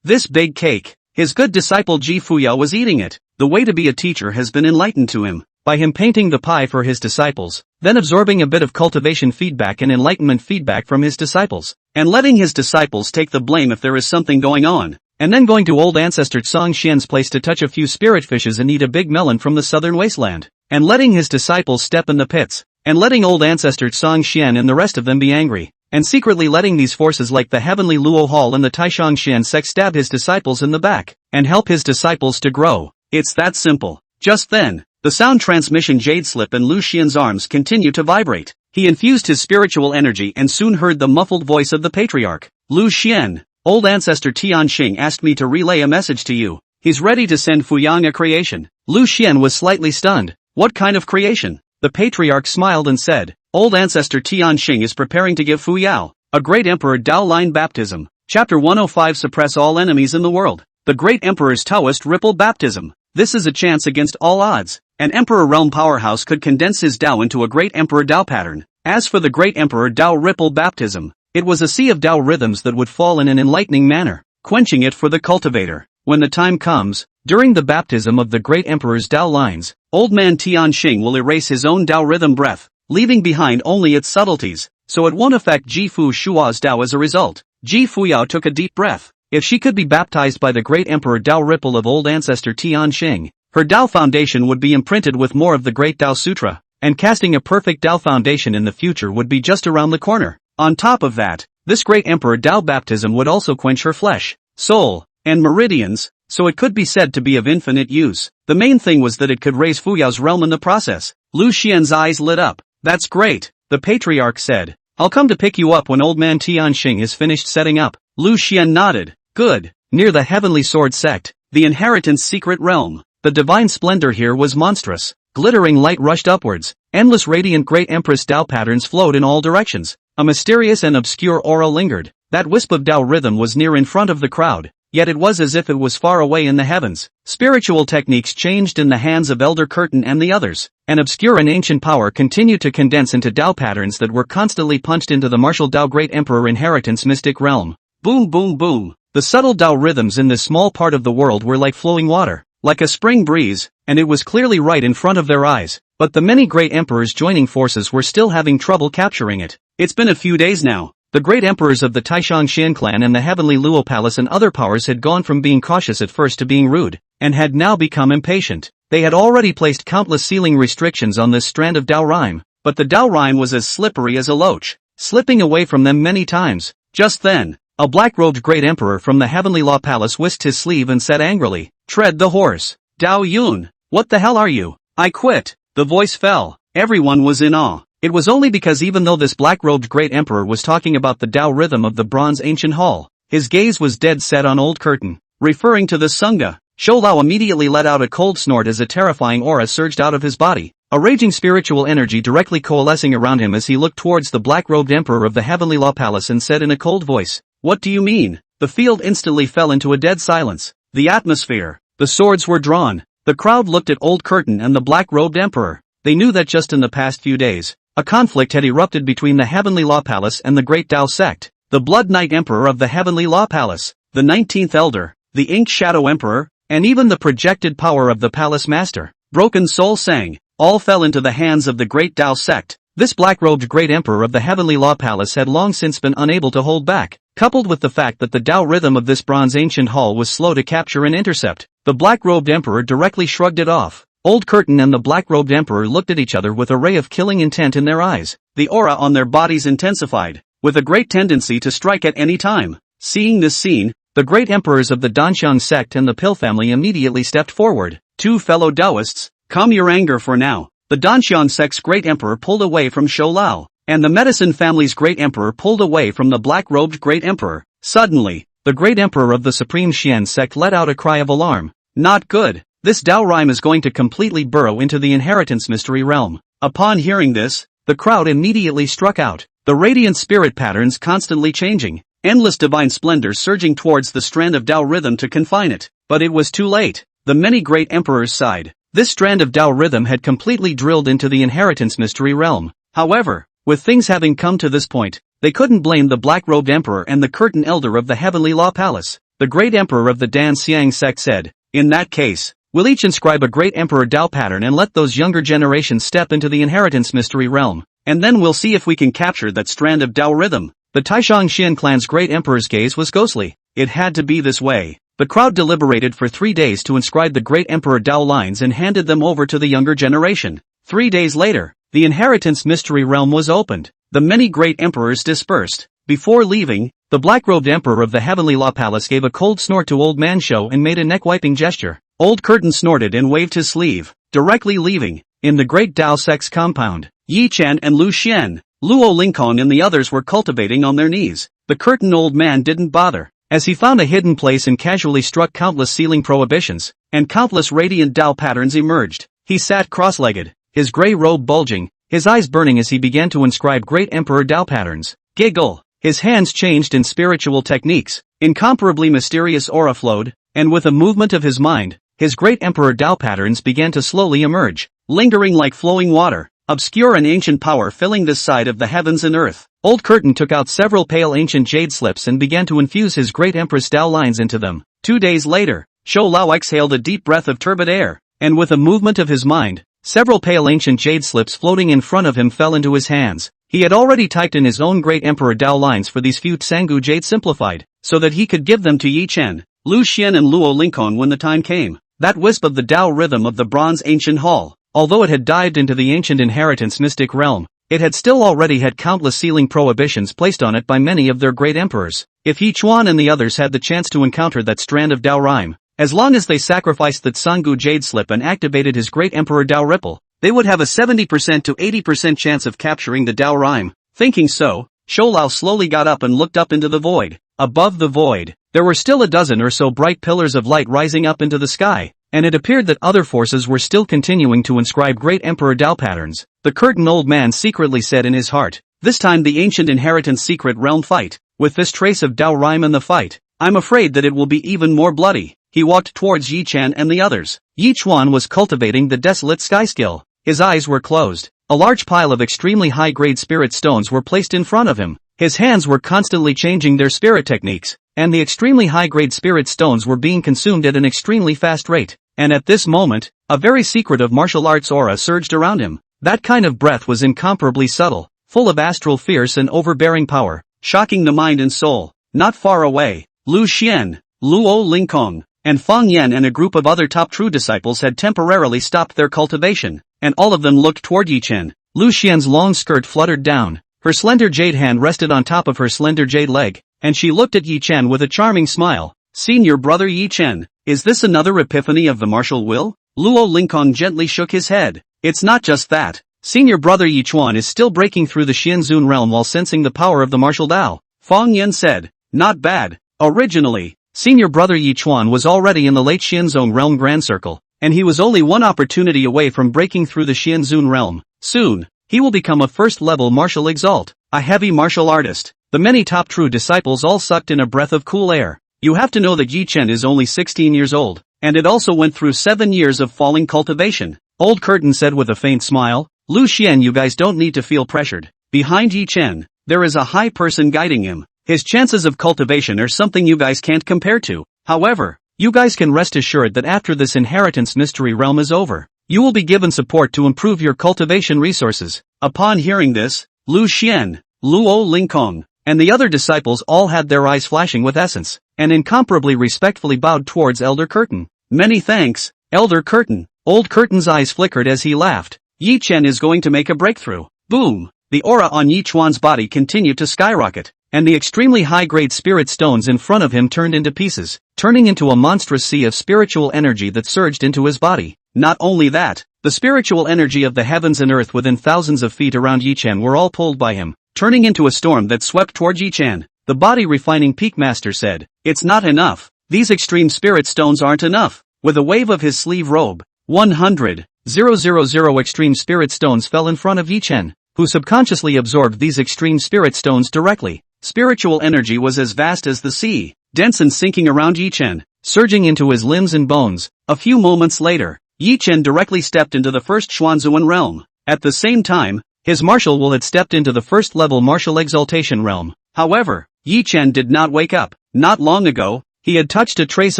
Speaker 2: This big cake. His good disciple Ji Fuyao was eating it. The way to be a teacher has been enlightened to him, by him painting the pie for his disciples, then absorbing a bit of cultivation feedback and enlightenment feedback from his disciples, and letting his disciples take the blame if there is something going on, and then going to old ancestor Zhang Xian's place to touch a few spirit fishes and eat a big melon from the southern wasteland, and letting his disciples step in the pits, and letting old ancestor Zhang Xian and the rest of them be angry, and secretly letting these forces like the Heavenly Luo Hall and the Taishang Xian sect stab his disciples in the back, and help his disciples to grow. It's that simple. Just then, the sound transmission jade slip in Lu Xian's arms continued to vibrate. He infused his spiritual energy and soon heard the muffled voice of the patriarch. Lu Xian, old ancestor Tianxing asked me to relay a message to you. He's ready to send Fuyang a creation. Lu Xian was slightly stunned. What kind of creation? The patriarch smiled and said, Old ancestor Tianxing is preparing to give Fuyao, a great emperor Dao line baptism. Chapter 105 Suppress all enemies in the world. The great emperor's Taoist ripple baptism. This is a chance against all odds. An emperor realm powerhouse could condense his Dao into a great emperor Dao pattern. As for the great emperor Dao ripple baptism, it was a sea of Dao rhythms that would fall in an enlightening manner, quenching it for the cultivator. When the time comes, during the baptism of the great emperor's Dao lines, old man Tianxing will erase his own Dao rhythm breath, leaving behind only its subtleties, so it won't affect Ji Fu Shua's Dao as a result. Ji Fuyao took a deep breath. If she could be baptized by the great emperor Dao ripple of old ancestor Tianxing, her Dao foundation would be imprinted with more of the great Dao Sutra, and casting a perfect Dao foundation in the future would be just around the corner. On top of that, this great emperor Dao baptism would also quench her flesh, soul, and meridians, so it could be said to be of infinite use. The main thing was that it could raise Fuyao's realm in the process. Lu Xian's eyes lit up. That's great, the patriarch said. I'll come to pick you up when old man Tianxing is finished setting up. Lu Xian nodded. Good. Near the Heavenly Sword sect, the inheritance secret realm. The divine splendor here was monstrous. Glittering light rushed upwards. Endless radiant great Empress Dao patterns flowed in all directions. A mysterious and obscure aura lingered. That wisp of Dao rhythm was near in front of the crowd, yet it was as if it was far away in the heavens. Spiritual techniques changed in the hands of Elder Curtain and the others. An obscure and ancient power continued to condense into Dao patterns that were constantly punched into the martial Dao Great Emperor Inheritance mystic realm. Boom boom boom. The subtle Dao rhythms in this small part of the world were like flowing water, like a spring breeze, and it was clearly right in front of their eyes. But the many great emperors joining forces were still having trouble capturing it. It's been a few days now.
Speaker 1: The great emperors of the Taishang Xian clan and the heavenly Luo Palace and other powers had gone from being cautious at first to being rude, and had now become impatient. They had already placed countless sealing restrictions on this strand of Dao rhyme, but the Dao rhyme was as slippery as a loach, slipping away from them many times. Just then, a black-robed great emperor from the heavenly law palace whisked his sleeve and said angrily, "Tread the horse. Dao Yun, what the hell are you? I quit." The voice fell. Everyone was in awe. It was only because even though this black-robed great emperor was talking about the Dao rhythm of the bronze ancient hall, his gaze was dead set on Old Curtain. Referring to the Sangha, Shou Lao immediately let out a cold snort as a terrifying aura surged out of his body, a raging spiritual energy directly coalescing around him as he looked towards the black-robed emperor of the heavenly law palace and said in a cold voice, "What do you mean?" The field instantly fell into a dead silence. The atmosphere. The swords were drawn. The crowd looked at Old Curtain and the black-robed emperor. They knew that just in the past few days, a conflict had erupted between the heavenly law palace and the great Dao sect. The Blood Knight Emperor of the heavenly law palace, the 19th Elder, the Ink Shadow Emperor, and even the projected power of the palace master, Broken Soul Sang, all fell into the hands of the great Dao sect. This black-robed great emperor of the heavenly law palace had long since been unable to hold back, coupled with the fact that the Dao rhythm of this bronze ancient hall was slow to capture and intercept. The black-robed emperor directly shrugged it off. Old Curtain and the black-robed emperor looked at each other with a ray of killing intent in their eyes. The aura on their bodies intensified, with a great tendency to strike at any time. Seeing this scene, the great emperors of the Danxiang sect and the Pill family immediately stepped forward. Two fellow Taoists, calm your anger for now. The Danxiang sect's great emperor pulled away from Shou Lao, and the medicine family's great emperor pulled away from the black-robed great emperor. Suddenly, the great emperor of the Supreme Xian sect let out a cry of alarm. Not good. This Dao rhyme is going to completely burrow into the inheritance mystery realm. Upon hearing this, the crowd immediately struck out, the radiant spirit patterns constantly changing, endless divine splendor surging towards the strand of Dao rhythm to confine it. But it was too late. The many great emperors sighed. This strand of Dao rhythm had completely drilled into the inheritance mystery realm. However, with things having come to this point, they couldn't blame the black-robed emperor and the curtain elder of the heavenly law palace. The great emperor of the Dan Xiang sect said, "In that case, we'll each inscribe a great emperor Dao pattern and let those younger generations step into the inheritance mystery realm, and then we'll see if we can capture that strand of Dao rhythm." The Taishang Xian clan's great emperor's gaze was ghostly. It had to be this way. The crowd deliberated for 3 days to inscribe the great emperor Dao lines and handed them over to the younger generation. 3 days later, the inheritance mystery realm was opened. The many great emperors dispersed. Before leaving, the black-robed emperor of the heavenly law palace gave a cold snort to old man Shou and made a neck-wiping gesture. Old Curtain snorted and waved his sleeve, directly leaving. In the great Dao sect's compound, Yi Chen and Lu Xian, Luo Lingkong and the others were cultivating on their knees. The curtain old man didn't bother, as he found a hidden place and casually struck countless sealing prohibitions, and countless radiant Dao patterns emerged. He sat cross-legged, his gray robe bulging, his eyes burning as he began to inscribe great emperor Dao patterns. Giggle. His hands changed in spiritual techniques, incomparably mysterious aura flowed, and with a movement of his mind, his great emperor Dao patterns began to slowly emerge, lingering like flowing water, obscure and ancient power filling this side of the heavens and earth. Old Curtain took out several pale ancient jade slips and began to infuse his great empress Dao lines into them. 2 days later, Shou Lao exhaled a deep breath of turbid air, and with a movement of his mind, several pale ancient jade slips floating in front of him fell into his hands. He had already typed in his own great emperor Dao lines for these few Tsangu jade simplified, so that he could give them to Yi Chen, Lu Xian and Luo Lingkong when the time came. That wisp of the Dao rhythm of the bronze ancient hall, although it had dived into the ancient inheritance mystic realm, it had still already had countless sealing prohibitions placed on it by many of their great emperors. If Yi Chuan and the others had the chance to encounter that strand of Dao rhyme, as long as they sacrificed that Tsangu jade slip and activated his great emperor Dao ripple, they would have a 70% to 80% chance of capturing the Dao rhyme. Thinking so, Shou Lao slowly got up and looked up into the void. Above the void, there were still a dozen or so bright pillars of light rising up into the sky, and it appeared that other forces were still continuing to inscribe great emperor Dao patterns. The curtain old man secretly said in his heart, "This time the ancient inheritance secret realm fight, with this trace of Dao rhyme in the fight, I'm afraid that it will be even more bloody." He walked towards Yi Chen and the others. Yi Chuan was cultivating the desolate sky skill. His eyes were closed. A large pile of extremely high-grade spirit stones were placed in front of him. His hands were constantly changing their spirit techniques, and the extremely high-grade spirit stones were being consumed at an extremely fast rate. And at this moment, a very secretive martial arts aura surged around him. That kind of breath was incomparably subtle, full of astral fierce and overbearing power.
Speaker 2: shocking the mind and soul. Not far away, Lu Xian, Luo Lingkong, and Fang Yan and a group of other top true disciples had temporarily stopped their cultivation, and all of them looked toward Yi Chen.
Speaker 1: Lu Xian's long skirt fluttered down, her slender jade hand rested on top of her slender jade leg, and she looked at Yi Chen with a charming smile.
Speaker 2: Senior brother Yi Chen, is this another epiphany of the martial will? Luo Lingkong gently shook his head. It's not just that. Senior brother Yi Chuan is still breaking through the Xianzun realm while sensing the power of the martial Dao. Fang Yan said. Not bad. Originally, senior brother Yi Chuan was already in the late Xianzong realm grand circle, and he was only one opportunity away from breaking through the Xianzun realm. Soon, he will become a first-level martial exalt, a heavy martial artist. The many top true disciples all sucked in a breath of cool air. You have to know that Yi Chen is only 16 years old, and it also went through 7 years of falling cultivation. Old Curtain said with a faint smile. Lu Xian, you guys don't need to feel pressured. Behind Yi Chen, there is a high person guiding him. His chances of cultivation are something you guys can't compare to. However, you guys can rest assured that after this inheritance mystery realm is over, you will be given support to improve your cultivation resources. Upon hearing this, Lu Xian, Luo Lingkong, and the other disciples all had their eyes flashing with essence, and incomparably respectfully bowed towards Elder Curtain. Many thanks, Elder Curtain. Old Curtain's eyes flickered as he laughed. Yi Chen is going to make a breakthrough. Boom! The aura on Yi Chuan's body continued to skyrocket, and the extremely high-grade spirit stones in front of him turned into pieces, turning into a monstrous sea of spiritual energy that surged into his body. Not only that, the spiritual energy of the heavens and earth within thousands of feet around Yi Chen were all pulled by him, turning into a storm that swept toward Yi Chen. The body refining peak master said, "It's not enough. These extreme spirit stones aren't enough." With a wave of his sleeve robe, 100,000 extreme spirit stones fell in front of Yi Chen, who subconsciously absorbed these extreme spirit stones directly. Spiritual energy was as vast as the sea, dense and sinking around Yi Chen, surging into his limbs and bones. A few moments later, Yi Chen directly stepped into the first Xuanzuan realm. At the same time, his martial will had stepped into the first-level martial exaltation realm. However, Yi Chen did not wake up. Not long ago, he had touched a trace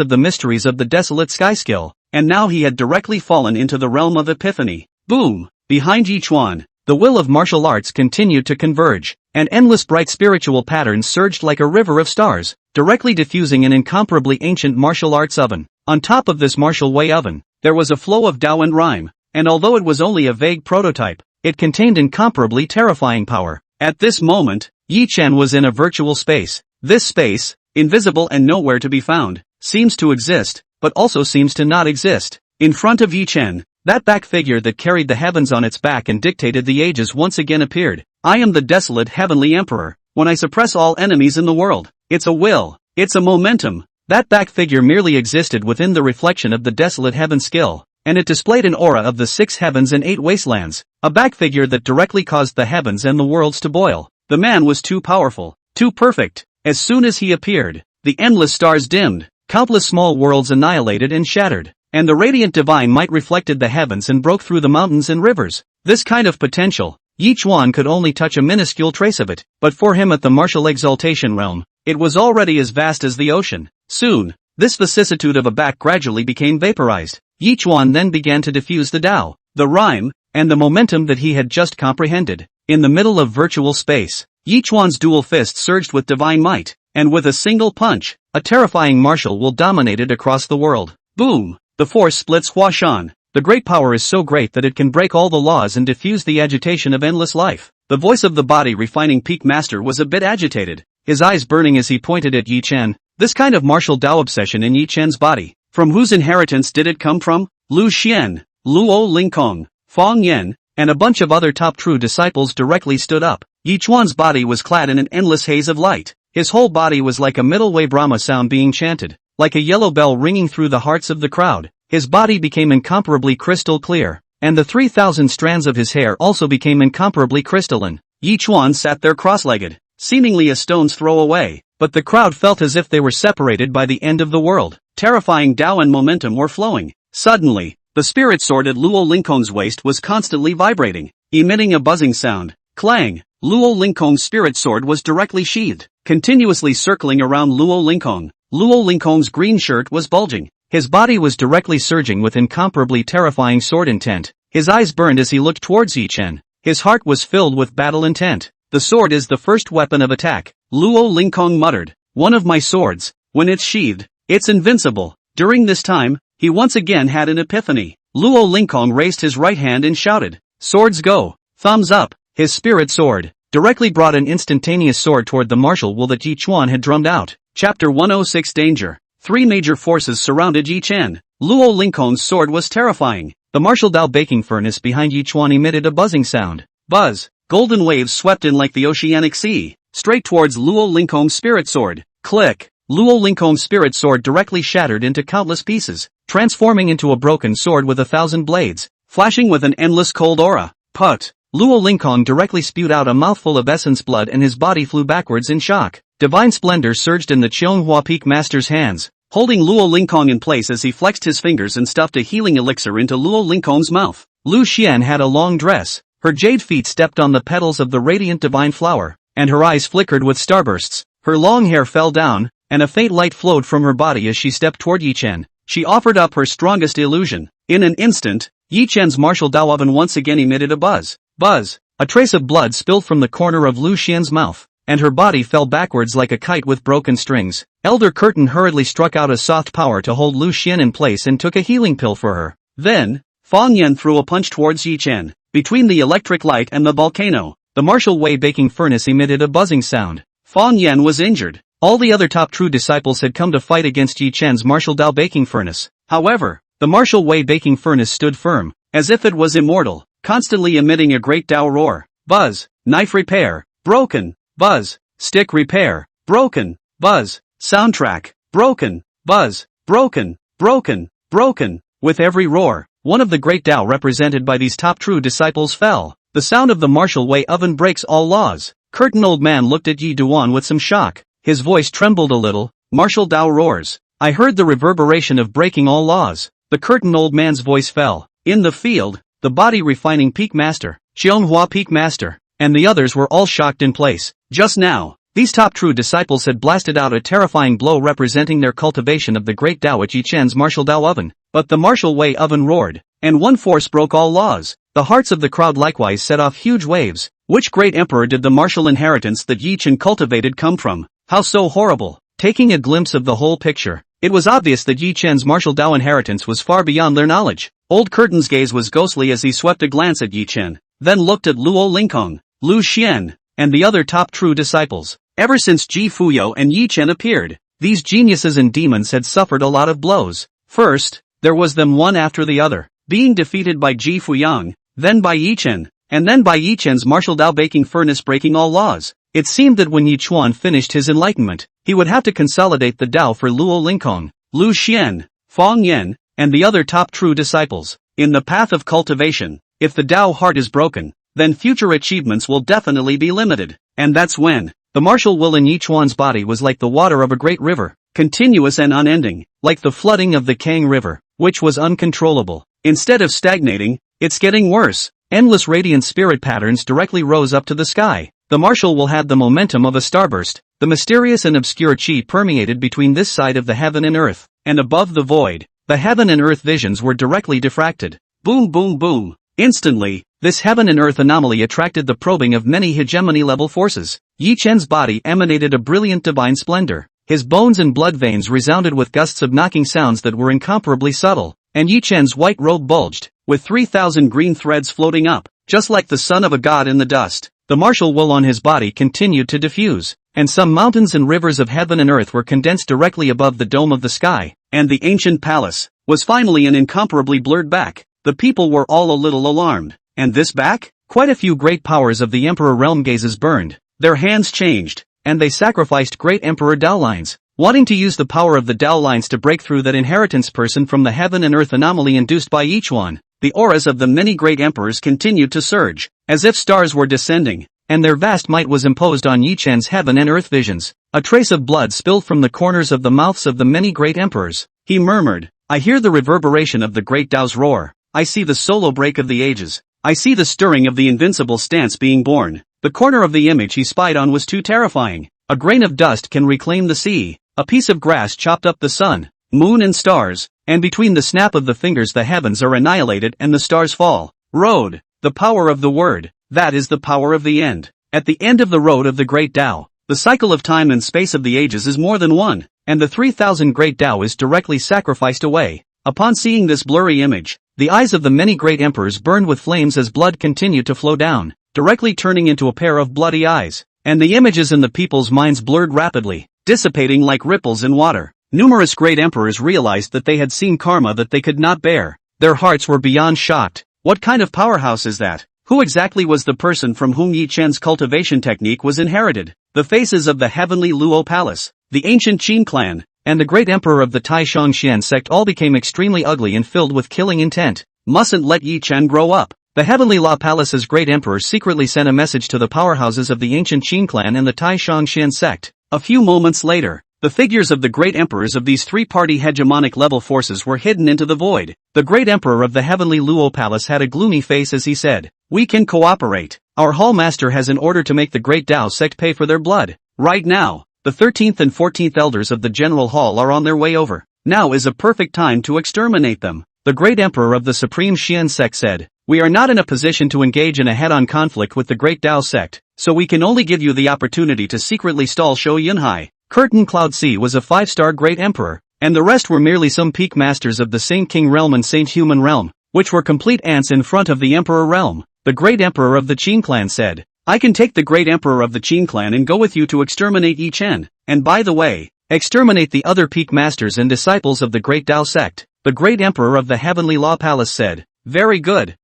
Speaker 2: of the mysteries of the desolate sky skill, and now he had directly fallen into the realm of epiphany. Boom! Behind Yi Chuan, the will of martial arts continued to converge, and endless bright spiritual patterns surged like a river of stars, directly diffusing an incomparably ancient martial arts oven. On top of this martial way oven, there was a flow of Tao and rhyme, and although it was only a vague prototype, it contained incomparably terrifying power. At this moment, Yi Chen was in a virtual space. This space, invisible and nowhere to be found, seems to exist, but also seems to not exist. In front of Yi Chen, that back figure that carried the heavens on its back and dictated the ages once again appeared. I am the desolate heavenly emperor. When I suppress all enemies in the world, it's a will, it's a momentum. That back figure merely existed within the reflection of the desolate heaven skill, and it displayed an aura of the 6 heavens and 8 wastelands, a back figure that directly caused the heavens and the worlds to boil. The man was too powerful, too perfect. As soon as he appeared, the endless stars dimmed, countless small worlds annihilated and shattered, and the radiant divine might reflected the heavens and broke through the mountains and rivers. This kind of potential, Yi Chuan could only touch a minuscule trace of it, but for him at the martial exaltation realm, it was already as vast as the ocean. Soon, this vicissitude of a back gradually became vaporized. Yi Chuan then began to diffuse the Tao, the rhyme, and the momentum that he had just comprehended. In the middle of virtual space, Yi Chuan's dual fist surged with divine might, and with a single punch, a terrifying martial will dominated across the world. Boom! The force splits Huashan. The great power is so great that it can break all the laws and diffuse the agitation of endless life. The voice of the body refining peak master was a bit agitated, his eyes burning as he pointed at Yi Chen. This kind of martial Tao obsession in Yi Chen's body, from whose inheritance did it come from? Lu Xian, Luo Lingkong, Fang Yan, and a bunch of other top true disciples directly stood up. Yi Chuan's body was clad in an endless haze of light. His whole body was like a middle-way Brahma sound being chanted, like a yellow bell ringing through the hearts of the crowd. His body became incomparably crystal clear, and the 3,000 strands of his hair also became incomparably crystalline. Yi Chuan sat there cross-legged, seemingly a stone's throw away, but the crowd felt as if they were separated by the end of the world. Terrifying Tao and momentum were flowing. Suddenly, the spirit sword at Luo Lingkong's waist was constantly vibrating, emitting a buzzing sound. Clang! Luo Lingkong's spirit sword was directly sheathed, continuously circling around Luo Lingkong. Luo Lingkong's green shirt was bulging. His body was directly surging with incomparably terrifying sword intent. His eyes burned as he looked towards Yi Chen. His heart was filled with battle intent. The sword is the first weapon of attack. Luo Lingkong muttered. "One of my swords, when it's sheathed, it's invincible." During this time, he once again had an epiphany. Luo Lingkong raised his right hand and shouted, "Swords go! Thumbs up!" His spirit sword directly brought an instantaneous sword toward the martial will that Yi Chuan had drummed out. Chapter 106 Danger. Three major forces surrounded Yi Chen. Luo Lingkong's sword was terrifying. The martial Dao baking furnace behind Yi Chuan emitted a buzzing sound. Buzz. Golden waves swept in like the oceanic sea, straight towards Luo Lingkong's spirit sword. Click. Luo Lingkong's spirit sword directly shattered into countless pieces, transforming into a broken sword with 1,000 blades, flashing with an endless cold aura. Put. Luo Lingkong directly spewed out a mouthful of essence blood and his body flew backwards in shock. Divine splendor surged in the Manhwa Peak Master's hands, holding Luo Lingkong in place as he flexed his fingers and stuffed a healing elixir into Luo Lingkong's mouth. Lu Xian had a long dress. Her jade feet stepped on the petals of the radiant divine flower, and her eyes flickered with starbursts. Her long hair fell down, and a faint light flowed from her body as she stepped toward Yi Chen. She offered up her strongest illusion. In an instant, Yi Chen's martial Dao oven once again emitted a buzz. Buzz. A trace of blood spilled from the corner of Lu Xian's mouth, and her body fell backwards like a kite with broken strings. Elder Curtain hurriedly struck out a soft power to hold Lu Xian in place and took a healing pill for her. Then, Fang Yan threw a punch towards Yi Chen. Between the electric light and the volcano, the martial Wei baking furnace emitted a buzzing sound. Fang Yan was injured. All the other top true disciples had come to fight against Yi Chen's martial Dao baking furnace. However, the martial Wei baking furnace stood firm, as if it was immortal, constantly emitting a great Dao roar. Buzz. Knife repair. Broken. Buzz. Stick repair. Broken. Buzz. Soundtrack. Broken. Buzz. Broken. Broken. Broken. With every roar, one of the great Dao represented by these top true disciples fell. The sound of the martial Wei oven breaks all laws. Curtain old man looked at Yi Duan with some shock. His voice trembled a little. Martial Dao roars. I heard the reverberation of breaking all laws. The curtain old man's voice fell. In the field, the body refining peak master, Xianghua peak master, and the others were all shocked in place. Just now, these top true disciples had blasted out a terrifying blow representing their cultivation of the great Dao at Yi Chen's martial Dao oven. But the martial Wei oven roared, and one force broke all laws. The hearts of the crowd likewise set off huge waves. Which great emperor did the martial inheritance that Yi Chen cultivated come from? How so horrible? Taking a glimpse of the whole picture, it was obvious that Yi Chen's martial Dao inheritance was far beyond their knowledge. Old Curtain's gaze was ghostly as he swept a glance at Yi Chen, then looked at Luo Lingkong, Lu Xian, and the other top true disciples. Ever since Ji Fuyo and Yi Chen appeared, these geniuses and demons had suffered a lot of blows. First, there was them one after the other, being defeated by Ji Fuyang, then by Yi Chen, and then by Yi Chen's martial Dao baking furnace breaking all laws. It seemed that when Yi Chuan finished his enlightenment, he would have to consolidate the Dao for Luo Lingkong, Lu Xian, Fang Yan, and the other top true disciples. In the path of cultivation, if the Dao heart is broken, then future achievements will definitely be limited. And that's when, the martial will in Yi Chuan's body was like the water of a great river, continuous and unending, like the flooding of the Kang River, which was uncontrollable. Instead of stagnating, it's getting worse. Endless radiant spirit patterns directly rose up to the sky. The martial will had the momentum of a starburst. The mysterious and obscure chi permeated between this side of the heaven and earth, and above the void, the heaven and earth visions were directly diffracted. Boom boom boom. Instantly, this heaven and earth anomaly attracted the probing of many hegemony-level forces. Yi Chen's body emanated a brilliant divine splendor. His bones and blood veins resounded with gusts of knocking sounds that were incomparably subtle, and Yi Chen's white robe bulged, with 3,000 green threads floating up, just like the son of a god in the dust. The martial will on his body continued to diffuse, and some mountains and rivers of heaven and earth were condensed directly above the dome of the sky, and the ancient palace was finally and incomparably blurred back. The people were all a little alarmed. And this back? Quite a few great powers of the Emperor realm gazes burned. Their hands changed, and they sacrificed great Emperor Dao lines, wanting to use the power of the Dao lines to break through that inheritance person from the heaven and earth anomaly induced by each one. The auras of the many great emperors continued to surge, as if stars were descending, and their vast might was imposed on Yi Chen's heaven and earth visions. A trace of blood spilled from the corners of the mouths of the many great emperors. He murmured, I hear the reverberation of the great Dao's roar. I see the solo break of the ages. I see the stirring of the invincible stance being born. The corner of the image he spied on was too terrifying. A grain of dust can reclaim the sea. A piece of grass chopped up the sun, moon and stars, and between the snap of the fingers the heavens are annihilated and the stars fall. Road. The power of the word. That is the power of the end. At the end of the road of the great Tao, The cycle of time and space of the ages is more than one, and the 3,000 great Tao is directly sacrificed away. Upon seeing this blurry image, the eyes of the many great emperors burned with flames as blood continued to flow down, directly turning into a pair of bloody eyes, and the images in the people's minds blurred rapidly, dissipating like ripples in water. Numerous great emperors realized that they had seen karma that they could not bear. Their hearts were beyond shocked. What kind of powerhouse is that? Who exactly was the person from whom Yi Chen's cultivation technique was inherited? The faces of the heavenly Luo Palace, the ancient Qin clan, and the great emperor of the Tai Xian sect all became extremely ugly and filled with killing intent. Mustn't let Yi Chen grow up. The heavenly Law Palace's great emperor secretly sent a message to the powerhouses of the ancient Qin clan and the Tai Xian sect. A few moments later, the figures of the great emperors of these three-party hegemonic level forces were hidden into the void. The great emperor of the heavenly Luo Palace had a gloomy face as he said, "We can cooperate. Our hall master has an order to make the great Tao sect pay for their blood. Right now, the 13th and 14th elders of the general hall are on their way over. Now is a perfect time to exterminate them." The great emperor of the supreme Xian sect said, "We are not in a position to engage in a head-on conflict with the great Tao sect, so we can only give you the opportunity to secretly stall Shou Yunhai." Curtain Cloud C was a 5-star great emperor, and the rest were merely some peak masters of the Saint King realm and Saint Human realm, which were complete ants in front of the emperor realm. The great emperor of the Qin clan said, "I can take the great emperor of the Qin clan and go with you to exterminate Yi Chen, and by the way, exterminate the other peak masters and disciples of the great Tao sect." The great emperor of the heavenly Law Palace said, very good,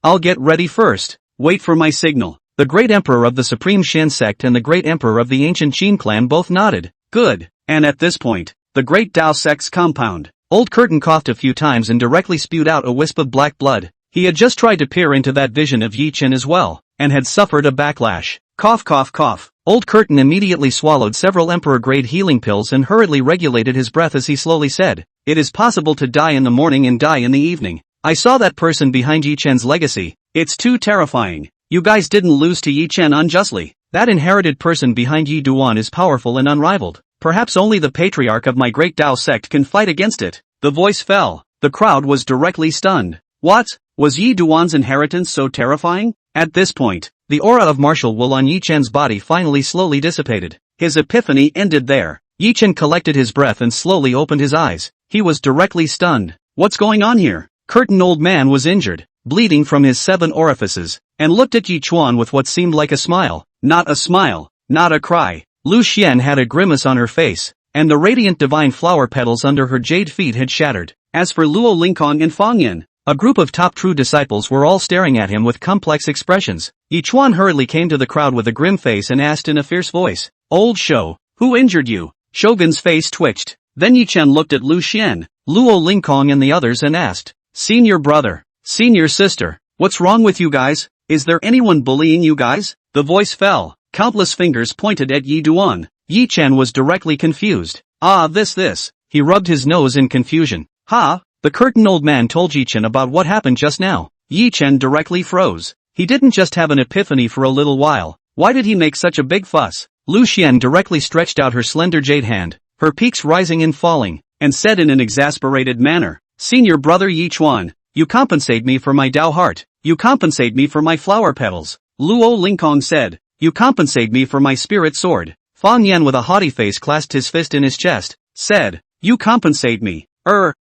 Speaker 2: I'll get ready first, wait for my signal." The great emperor of the supreme Shen sect and the great emperor of the ancient Qin clan both nodded, good, and at this point, the great Tao sect's compound. Old Curtain coughed a few times and directly spewed out a wisp of black blood. He had just tried to peer into that vision of Yi Chen as well, and had suffered a backlash. Cough cough cough. Old Curtain immediately swallowed several emperor-grade healing pills and hurriedly regulated his breath as he slowly said, "It is possible to die in the morning and die in the evening. I saw that person behind Yi Chen's legacy. It's too terrifying. You guys didn't lose to Yi Chen unjustly. That inherited person behind Yi Duan is powerful and unrivaled. Perhaps only the patriarch of my great Tao sect can fight against it." The voice fell. The crowd was directly stunned. What? Was Yi Duan's inheritance so terrifying? At this point, the aura of martial will on Yi Chen's body finally slowly dissipated. His epiphany ended there. Yi Chen collected his breath and slowly opened his eyes. He was directly stunned. What's going on here? Curtain Old Man was injured, bleeding from his 7 orifices, and looked at Yi Chuan with what seemed like a smile. Not a smile, not a cry. Lu Xian had a grimace on her face, and the radiant divine flower petals under her jade feet had shattered. As for Luo Lingkong and Fang Yan, a group of top true disciples were all staring at him with complex expressions. Yi Chuan hurriedly came to the crowd with a grim face and asked in a fierce voice, "Old Shou, who injured you?" Shogun's face twitched. Then Yi Chen looked at Lu Xian, Luo Lingkong and the others and asked, "Senior brother, senior sister, what's wrong with you guys? Is there anyone bullying you guys?" The voice fell. Countless fingers pointed at Yi Duan. Yi Chen was directly confused. This. He rubbed his nose in confusion. "Ha?" The Curtain Old Man told Yi Chen about what happened just now. Yi Chen directly froze. He didn't just have an epiphany for a little while. Why did he make such a big fuss? Lu Xian directly stretched out her slender jade hand, her peaks rising and falling, and said in an exasperated manner, "Senior brother Yi Chuan, you compensate me for my Tao heart. You compensate me for my flower petals." Luo Lingkong said, "You compensate me for my spirit sword." Fang Yan with a haughty face clasped his fist in his chest, said, "You compensate me.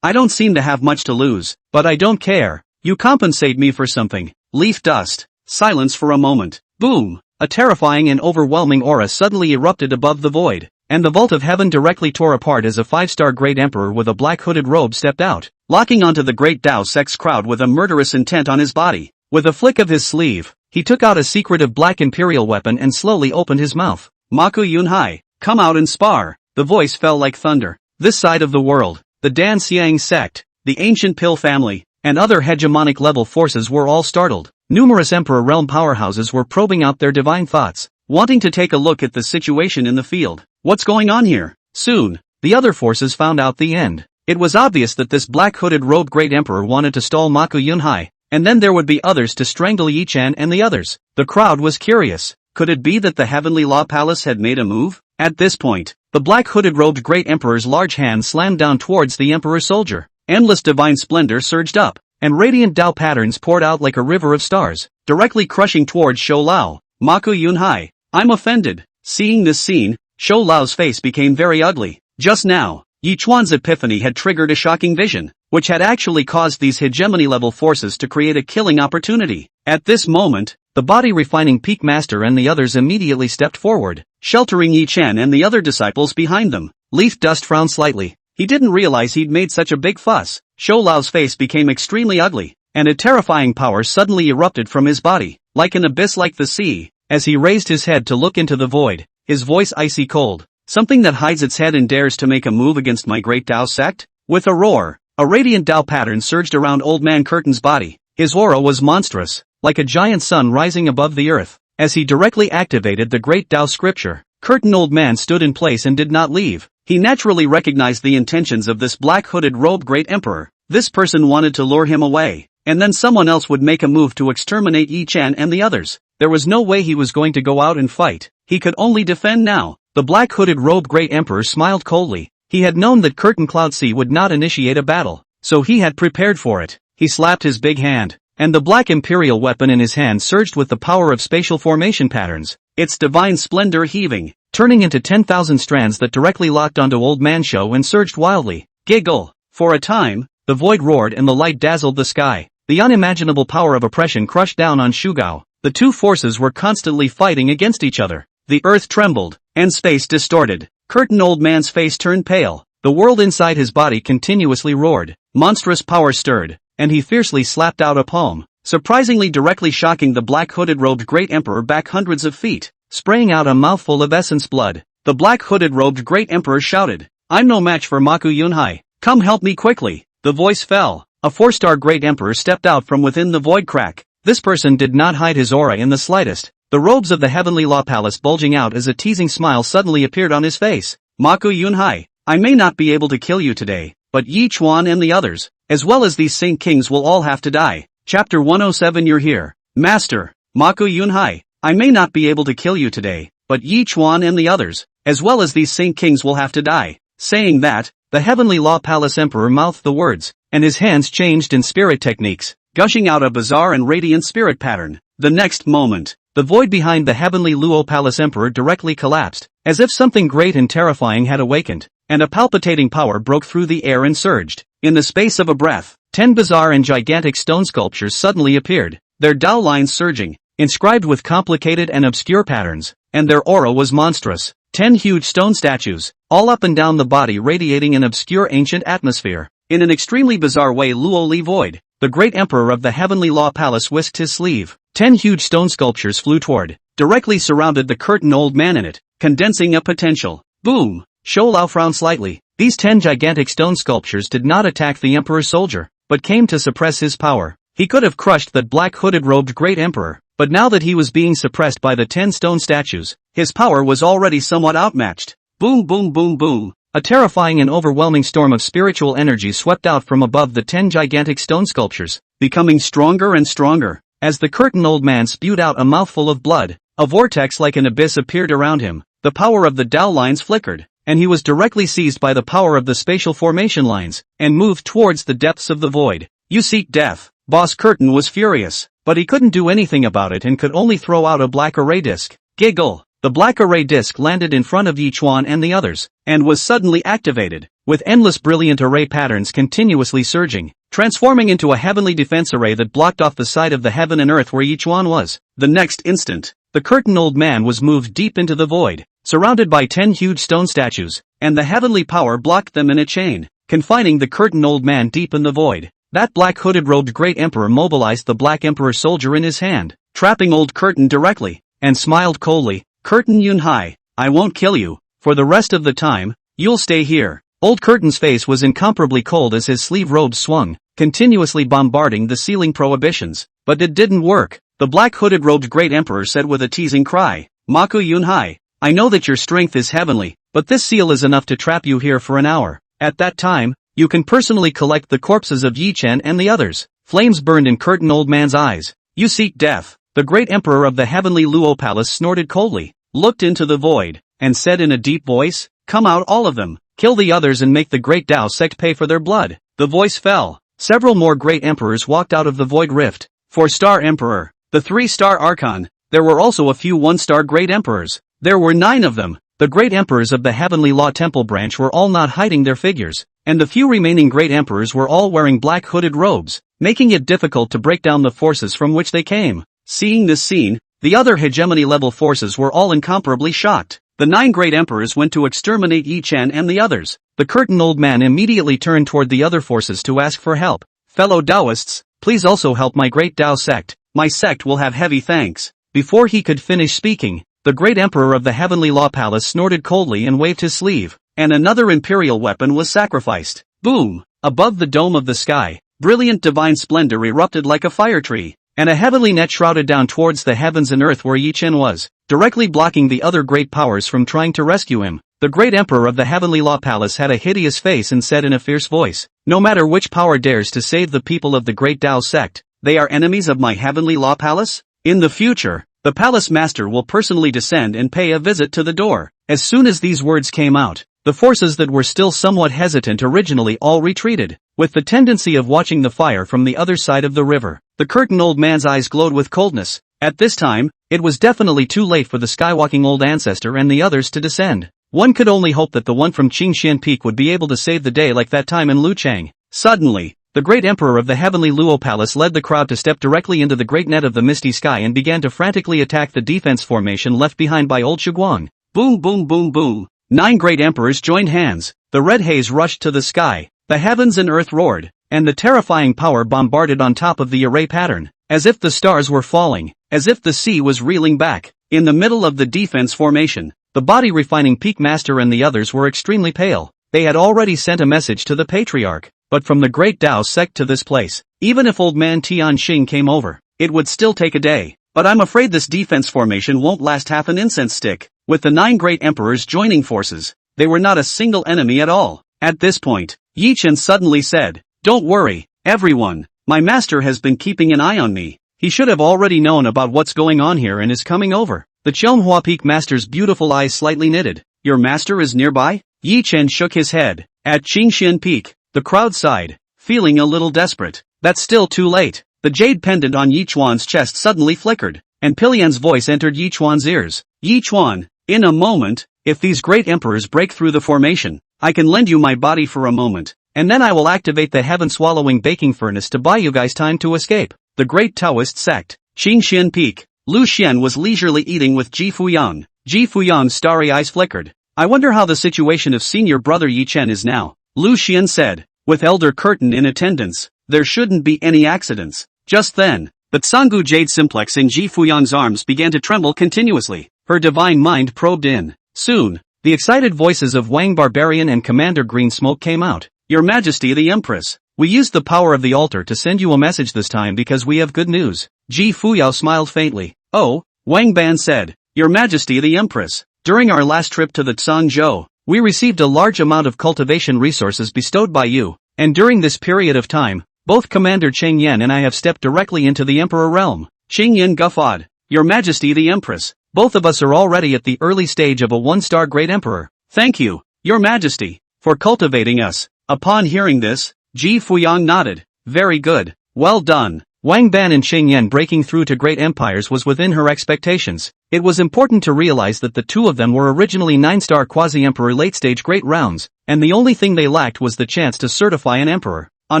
Speaker 2: I don't seem to have much to lose, but I don't care. You compensate me for something." Leaf dust. Silence for a moment. Boom! A terrifying and overwhelming aura suddenly erupted above the void, and the vault of heaven directly tore apart as a 5-star great emperor with a black hooded robe stepped out, locking onto the great Tao sect's crowd with a murderous intent on his body. With a flick of his sleeve, he took out a secretive black imperial weapon and slowly opened his mouth. "Maku Yunhai, come out and spar." The voice fell like thunder. This side of the world, the Dan Xiang sect, the ancient Pill family, and other hegemonic level forces were all startled. Numerous Emperor realm powerhouses were probing out their divine thoughts, wanting to take a look at the situation in the field. What's going on here? Soon, the other forces found out the end. It was obvious that this black hooded robed great emperor wanted to stall Maku Yunhai, and then there would be others to strangle Yi Chen and the others. The crowd was curious. Could it be that the Heavenly Law Palace had made a move? At this point, the black hooded robed great emperor's large hand slammed down towards the emperor soldier. Endless divine splendor surged up, and radiant Tao patterns poured out like a river of stars, directly crushing towards Shou Lao. "Maku Yunhai, I'm offended. Seeing this scene, Shou Lao's face became very ugly. Just now, Yi Chuan's epiphany had triggered a shocking vision, which had actually caused these hegemony-level forces to create a killing opportunity. At this moment, the body-refining peak master and the others immediately stepped forward, sheltering Yi Chen and the other disciples behind them. Leaf Dust frowned slightly. He didn't realize he'd made such a big fuss. Shou Lao's face became extremely ugly, and a terrifying power suddenly erupted from his body, like an abyss like the sea. As he raised his head to look into the void, his voice icy cold. Something that hides its head and dares to make a move against my great Tao sect? With a roar, a radiant Tao pattern surged around Old Man Curtain's body. His aura was monstrous, like a giant sun rising above the earth. As he directly activated the great Tao scripture, Curtain Old Man stood in place and did not leave. He naturally recognized the intentions of this black-hooded robed great emperor. This person wanted to lure him away, and then someone else would make a move to exterminate Yi Chen and the others. There was no way he was going to go out and fight. He could only defend now. The black-hooded robed great emperor smiled coldly. He had known that Curtain Cloud Sea would not initiate a battle, so he had prepared for it. He slapped his big hand, and the black imperial weapon in his hand surged with the power of spatial formation patterns, its divine splendor heaving, turning into 10,000 strands that directly locked onto Old Man Shou and surged wildly. Giggle. For a time, the void roared and the light dazzled the sky. The unimaginable power of oppression crushed down on Shugao. The two forces were constantly fighting against each other. The earth trembled, and space distorted. Curtain Old Man's face turned pale. The world inside his body continuously roared. Monstrous power stirred, and he fiercely slapped out a palm, surprisingly directly shocking the black-hooded robed great emperor back hundreds of feet, spraying out a mouthful of essence blood. The black-hooded robed great emperor shouted, "I'm no match for Maku Yunhai. Come help me quickly." The voice fell. A 4-star great emperor stepped out from within the void crack. This person did not hide his aura in the slightest. The robes of the Heavenly Law Palace bulging out as a teasing smile suddenly appeared on his face. "Maku Yunhai, I may not be able to kill you today, but Yi Chuan and the others, as well as these Saint Kings will all have to die." Chapter 107. You're here, Master. Maku Yunhai, I may not be able to kill you today, but Yi Chuan and the others, as well as these Saint Kings will have to die. Saying that, the Heavenly Law Palace Emperor mouthed the words, and his hands changed in spirit techniques, gushing out a bizarre and radiant spirit pattern. The next moment, the void behind the Heavenly Luo Palace Emperor directly collapsed, as if something great and terrifying had awakened, and a palpitating power broke through the air and surged. In the space of a breath, 10 bizarre and gigantic stone sculptures suddenly appeared, their Tao lines surging, inscribed with complicated and obscure patterns, and their aura was monstrous. 10 huge stone statues, all up and down the body radiating an obscure ancient atmosphere. In an extremely bizarre way, Luo Li Void, the great emperor of the Heavenly Law Palace, whisked his sleeve. 10 huge stone sculptures flew toward, directly surrounded the Curtain Old Man in it, condensing a potential. Boom! Shou Lao frowned slightly. These 10 gigantic stone sculptures did not attack the emperor's soldier, but came to suppress his power. He could have crushed that black-hooded robed great emperor, but now that he was being suppressed by the 10 stone statues, his power was already somewhat outmatched. Boom boom boom boom. A terrifying and overwhelming storm of spiritual energy swept out from above the 10 gigantic stone sculptures, becoming stronger and stronger. As the Curtain Old Man spewed out a mouthful of blood, a vortex like an abyss appeared around him. The power of the Tao lines flickered, and he was directly seized by the power of the spatial formation lines, and moved towards the depths of the void. "You seek death." Boss Curtain was furious, but he couldn't do anything about it and could only throw out a black array disc. Giggle. The black array disc landed in front of Yi Chuan and the others, and was suddenly activated, with endless brilliant array patterns continuously surging, transforming into a heavenly defense array that blocked off the side of the heaven and earth where Yi Chuan was. The next instant, the Curtain Old Man was moved deep into the void, surrounded by 10 huge stone statues, and the heavenly power blocked them in a chain, confining the Curtain Old Man deep in the void. That black-hooded robed great emperor mobilized the black emperor soldier in his hand, trapping old Curtain directly, and smiled coldly. "Curtain Yunhai, I won't kill you. For the rest of the time, you'll stay here." Old Curtain's face was incomparably cold as his sleeve robes swung, continuously bombarding the ceiling prohibitions. But it didn't work. The black-hooded robed great emperor said with a teasing cry, "Maku Yunhai, I know that your strength is heavenly, but this seal is enough to trap you here for an hour. At that time, you can personally collect the corpses of Yi Chen and the others." Flames burned in Curtain Old Man's eyes. "You seek death." The great emperor of the Heavenly Luo Palace snorted coldly, looked into the void, and said in a deep voice, "Come out all of them, kill the others and make the great Tao sect pay for their blood." The voice fell. Several more great emperors walked out of the void rift. 4-star emperor, the 3-star archon. There were also a few 1-star great emperors. There were 9 of them. The great emperors of the Heavenly Law Temple branch were all not hiding their figures, and the few remaining great emperors were all wearing black hooded robes, making it difficult to break down the forces from which they came. Seeing this scene, the other hegemony-level forces were all incomparably shocked. The 9 great emperors went to exterminate Yi Chen and the others. The curtain old man immediately turned toward the other forces to ask for help. Fellow Taoists, please also help my great Tao sect. My sect will have heavy thanks. Before he could finish speaking, the great emperor of the Heavenly Law Palace snorted coldly and waved his sleeve, and another imperial weapon was sacrificed. Boom! Above the dome of the sky, brilliant divine splendor erupted like a fire tree, and a heavenly net shrouded down towards the heavens and earth where Yi Chen was, directly blocking the other great powers from trying to rescue him. The great emperor of the Heavenly Law Palace had a hideous face and said in a fierce voice, "No matter which power dares to save the people of the great Tao sect, they are enemies of my Heavenly Law Palace? In the future, the palace master will personally descend and pay a visit to the door." As soon as these words came out, the forces that were still somewhat hesitant originally all retreated, with the tendency of watching the fire from the other side of the river. The curtain old man's eyes glowed with coldness. At this time, it was definitely too late for the skywalking old ancestor and the others to descend. One could only hope that the one from Qingxian Peak would be able to save the day like that time in Luchang. Suddenly, the great emperor of the Heavenly Luo Palace led the crowd to step directly into the great net of the misty sky and began to frantically attack the defense formation left behind by old Shuguang. Boom boom boom boom. 9 great emperors joined hands. The red haze rushed to the sky, the heavens and earth roared, and the terrifying power bombarded on top of the array pattern, as if the stars were falling, as if the sea was reeling back. In the middle of the defense formation, the body refining peak master and the others were extremely pale. They had already sent a message to the patriarch, but from the great Tao sect to this place, even if old man Tianxing came over, it would still take a day. But I'm afraid this defense formation won't last half an incense stick. With the 9 great emperors joining forces, they were not a single enemy at all. At this point, Yi Chen suddenly said, "Don't worry, everyone, my master has been keeping an eye on me. He should have already known about what's going on here and is coming over." The Manhwa Peak master's beautiful eyes slightly knitted. "Your master is nearby?" Yi Chen shook his head. At Qingxian Peak, the crowd sighed, feeling a little desperate. "That's still too late." The jade pendant on Yi Chuan's chest suddenly flickered, and Pilian's voice entered Yi Chuan's ears. "Yi Chuan, in a moment, if these great emperors break through the formation, I can lend you my body for a moment, and then I will activate the heaven-swallowing baking furnace to buy you guys time to escape." The great Taoist sect, Qingxian Peak. Lu Xian was leisurely eating with Ji Fuyang. Ji Fuyang's starry eyes flickered. "I wonder how the situation of senior brother Yi Chen is now," Lu Xian said. "With Elder Curtain in attendance, there shouldn't be any accidents." Just then, the Tsangu jade simplex in Ji Fuyang's arms began to tremble continuously. Her divine mind probed in. Soon, the excited voices of Wang Barbarian and Commander Green Smoke came out. "Your Majesty the Empress, we used the power of the altar to send you a message this time because we have good news." Ji Fuyao smiled faintly. "Oh," Wang Ban said, "Your Majesty the Empress, during our last trip to the Tsangzhou, we received a large amount of cultivation resources bestowed by you, and during this period of time, both Commander Cheng Yen and I have stepped directly into the Emperor realm." Cheng Yen guffawed. "Your Majesty the Empress, both of us are already at the early stage of a 1-star great emperor. Thank you, Your Majesty, for cultivating us." Upon hearing this, Ji Fuyang nodded. "Very good, well done." Wang Ban and Cheng Yen breaking through to great empires was within her expectations. It was important to realize that the two of them were originally 9-star quasi-emperor late-stage great rounds, and the only thing they lacked was the chance to certify an emperor. On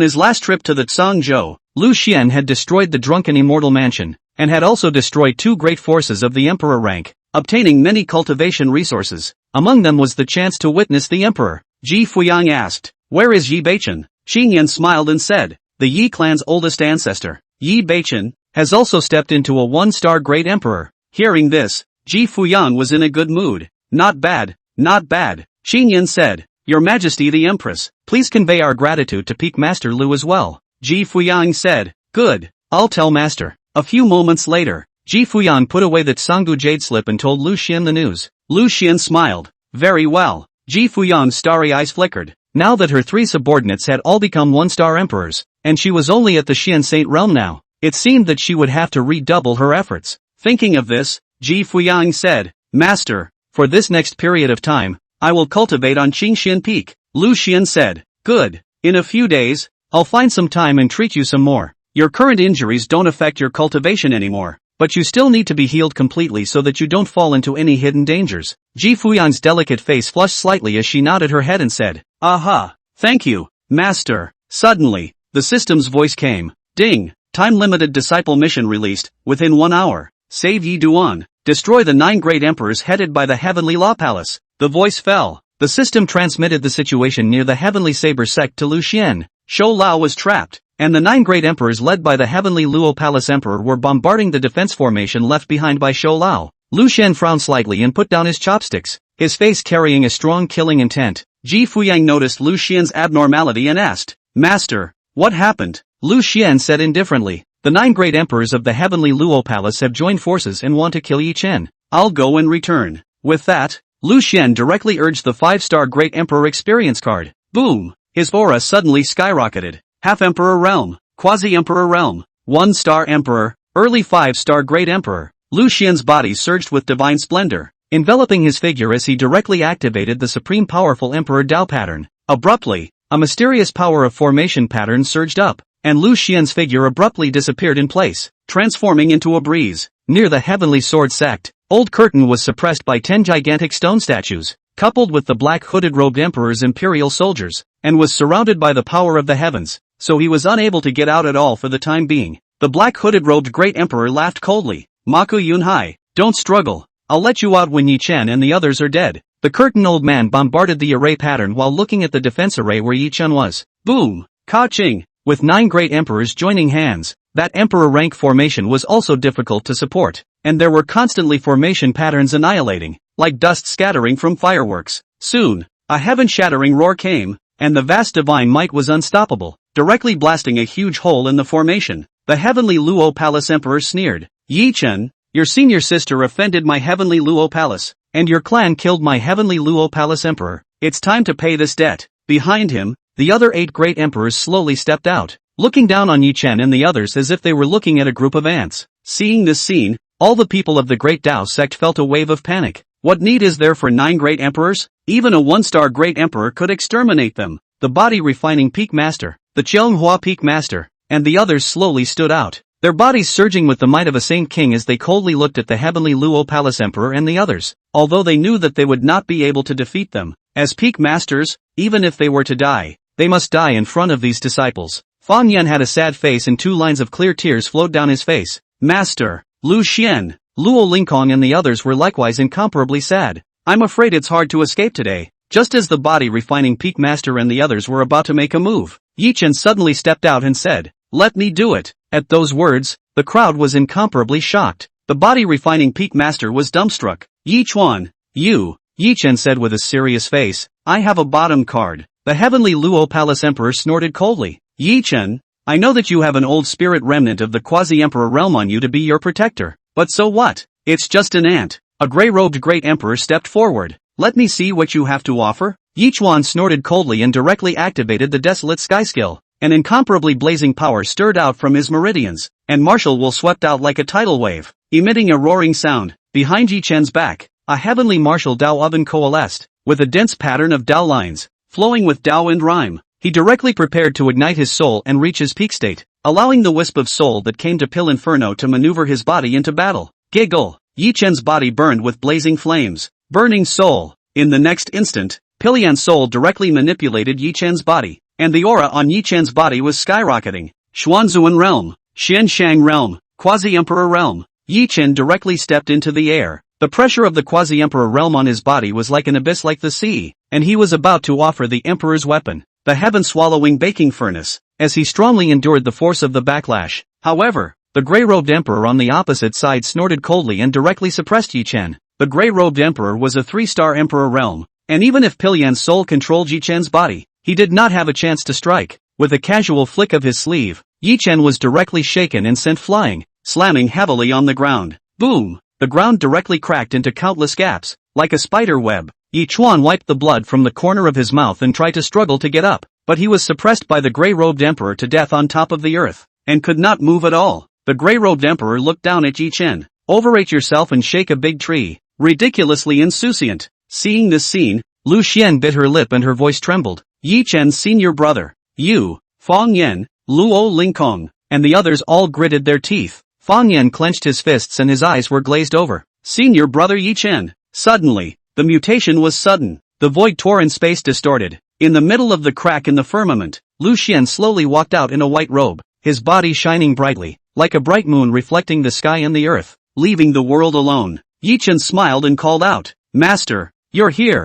Speaker 2: his last trip to the Tsangzhou, Lu Xian had destroyed the drunken immortal mansion, and had also destroyed 2 great forces of the emperor rank, obtaining many cultivation resources. Among them was the chance to witness the emperor. Ji Fuyang asked, "Where is Yi Beichen?" Qing Yan smiled and said, "The Yi clan's oldest ancestor, Yi Beichen, has also stepped into a 1-star great emperor." Hearing this, Ji Fuyang was in a good mood. "Not bad, not bad," Qing Yan said. "Your Majesty the Empress, please convey our gratitude to Peak Master Lu as well." Ji Fuyang said, "Good, I'll tell Master." A few moments later, Ji Fuyang put away the Tsangu jade slip and told Lu Xian the news. Lu Xian smiled. "Very well." Ji Fuyang's starry eyes flickered. Now that her 3 subordinates had all become 1-star emperors, and she was only at the Xian Saint realm now, it seemed that she would have to redouble her efforts. Thinking of this, Ji Fuyang said, "Master, for this next period of time, I will cultivate on Qingxian Peak." Lu Xian said, "Good, in a few days, I'll find some time and treat you some more. Your current injuries don't affect your cultivation anymore."
Speaker 1: but you still need to be healed completely so that you don't fall into any hidden dangers. Ji Fuyang's delicate face flushed slightly as she nodded her head and said,
Speaker 2: Aha! Thank you, Master. Suddenly, the system's voice came. Ding! Time-limited disciple mission released, within 1 hour. Save Yi Duan. Destroy the 9 great emperors headed by the Heavenly Law Palace. The voice fell. The system transmitted the situation near the Heavenly Saber sect to Lu Xian. Shou Lao was trapped, and the 9 great emperors led by the Heavenly Luo Palace Emperor were bombarding the defense formation left behind by Shou Lao. Lu Xian frowned slightly and put down his chopsticks, his face carrying a strong killing intent. Ji Fuyang noticed Lu Xian's abnormality and asked, Master, what happened? Lu Xian said indifferently, the 9 great emperors of the Heavenly Luo Palace have joined forces and want to kill Yi Chen. I'll go and return. With that, Lu Xian directly urged the 5-star Great Emperor experience card. Boom! His aura suddenly skyrocketed. Half-Emperor Realm, Quasi-Emperor Realm, 1-star Emperor, early 5-star Great Emperor. Lu Xian's body surged with divine splendor, enveloping his figure as he directly activated the supreme powerful Emperor Dao pattern. Abruptly, a mysterious power of formation pattern surged up, and Lu Xian's figure abruptly disappeared in place, transforming into a breeze. Near the Heavenly Sword sect, Old Curtain was suppressed by 10 gigantic stone statues, coupled with the black hooded robed Emperor's imperial soldiers, and was surrounded by the power of the heavens, so he was unable to get out at all for the time being. The black hooded robed Great Emperor laughed coldly. Maku Yunhai, don't struggle, I'll let you out when Yi Chen and the others are dead. The curtain old man bombarded the array pattern while looking at the defense array where Yi Chen was. Boom! Ka-ching! With 9 great emperors joining hands, that emperor rank formation was also difficult to support, and there were constantly formation patterns annihilating, like dust scattering from fireworks. Soon, a heaven-shattering roar came, and the vast divine might was unstoppable, directly blasting a huge hole in the formation. The Heavenly Luo Palace Emperor sneered, Yi Chen, your senior sister offended my Heavenly Luo Palace, and your clan killed my Heavenly Luo Palace Emperor. It's time to pay this debt. Behind him, the other 8 great emperors slowly stepped out, looking down on Yi Chen and the others as if they were looking at a group of ants. Seeing this scene, all the people of the Great Dao sect felt a wave of panic. What need is there for 9 great emperors? Even a 1-star great emperor could exterminate them. The body refining peak master, the Chenghua peak master, and the others slowly stood out, their bodies surging with the might of a saint king as they coldly looked at the Heavenly Luo Palace Emperor and the others, although they knew that they would not be able to defeat them. As peak masters, even if they were to die, they must die in front of these disciples. Fang Yan had a sad face and 2 lines of clear tears flowed down his face. Master, Lu Xian, Luo Lingkong and the others were likewise incomparably sad. I'm afraid it's hard to escape today. Just as the body refining peak master and the others were about to make a move, Yi Chen suddenly stepped out and said, let me do it. At those words, the crowd was incomparably shocked. The body refining peak master was dumbstruck. Yi Chuan, you, Yi Chen said with a serious face, I have a bottom card. The Heavenly Luo Palace Emperor snorted coldly. Yi Chen, I know that you have an old spirit remnant of the Quasi-Emperor realm on you to be your protector, but so what? It's just an ant. A gray-robed Great Emperor stepped forward. Let me see what you have to offer. Yi Chuan snorted coldly and directly activated the Desolate Sky skill. An incomparably blazing power stirred out from his meridians, and martial will swept out like a tidal wave, emitting a roaring sound. Behind Yi Chen's back, a heavenly martial Dao oven coalesced, with a dense pattern of Dao lines, flowing with Dao and rhyme. He directly prepared to ignite his soul and reach his peak state, allowing the wisp of soul that came to Pill Inferno to maneuver his body into battle. Giggle! Yi Chen's body burned with blazing flames. Burning soul. In the next instant, Pilian's soul directly manipulated Yi Chen's body, and the aura on Yi Chen's body was skyrocketing. Xuanzuan Realm, Xianshang Realm, Quasi-Emperor Realm. Yi Chen directly stepped into the air. The pressure of the Quasi-Emperor Realm on his body was like an abyss like the sea, and he was about to offer the Emperor's weapon, the heaven-swallowing baking furnace, as he strongly endured the force of the backlash. However, the gray-robed Emperor on the opposite side snorted coldly and directly suppressed Yi Chen. The gray-robed Emperor was a 3-star Emperor realm, and even if Pilian's soul controlled Yi Chen's body, he did not have a chance to strike. With a casual flick of his sleeve, Yi Chen was directly shaken and sent flying, slamming heavily on the ground. Boom! The ground directly cracked into countless gaps, like a spider web. Yi Chuan wiped the blood from the corner of his mouth and tried to struggle to get up, but he was suppressed by the gray-robed Emperor to death on top of the earth, and could not move at all. The gray-robed Emperor looked down at Yi Chen. Overrate yourself and shake a big tree. Ridiculously insouciant. Seeing this scene, Lu Xian bit her lip and her voice trembled. Yi Chen's senior brother, Yu, Fang Yan, Luo Lingkong, and the others all gritted their teeth.
Speaker 1: Fang Yan clenched his fists and his eyes were glazed over.
Speaker 2: Senior brother Yi Chen. Suddenly, the mutation was sudden. The void tore and space distorted. In the middle of the crack in the firmament,
Speaker 1: Lu Xian slowly walked out in a white robe, his body shining brightly, like a bright moon reflecting the sky and the earth.
Speaker 2: leaving the world alone. Yi Chen smiled and called out, Master, you're here.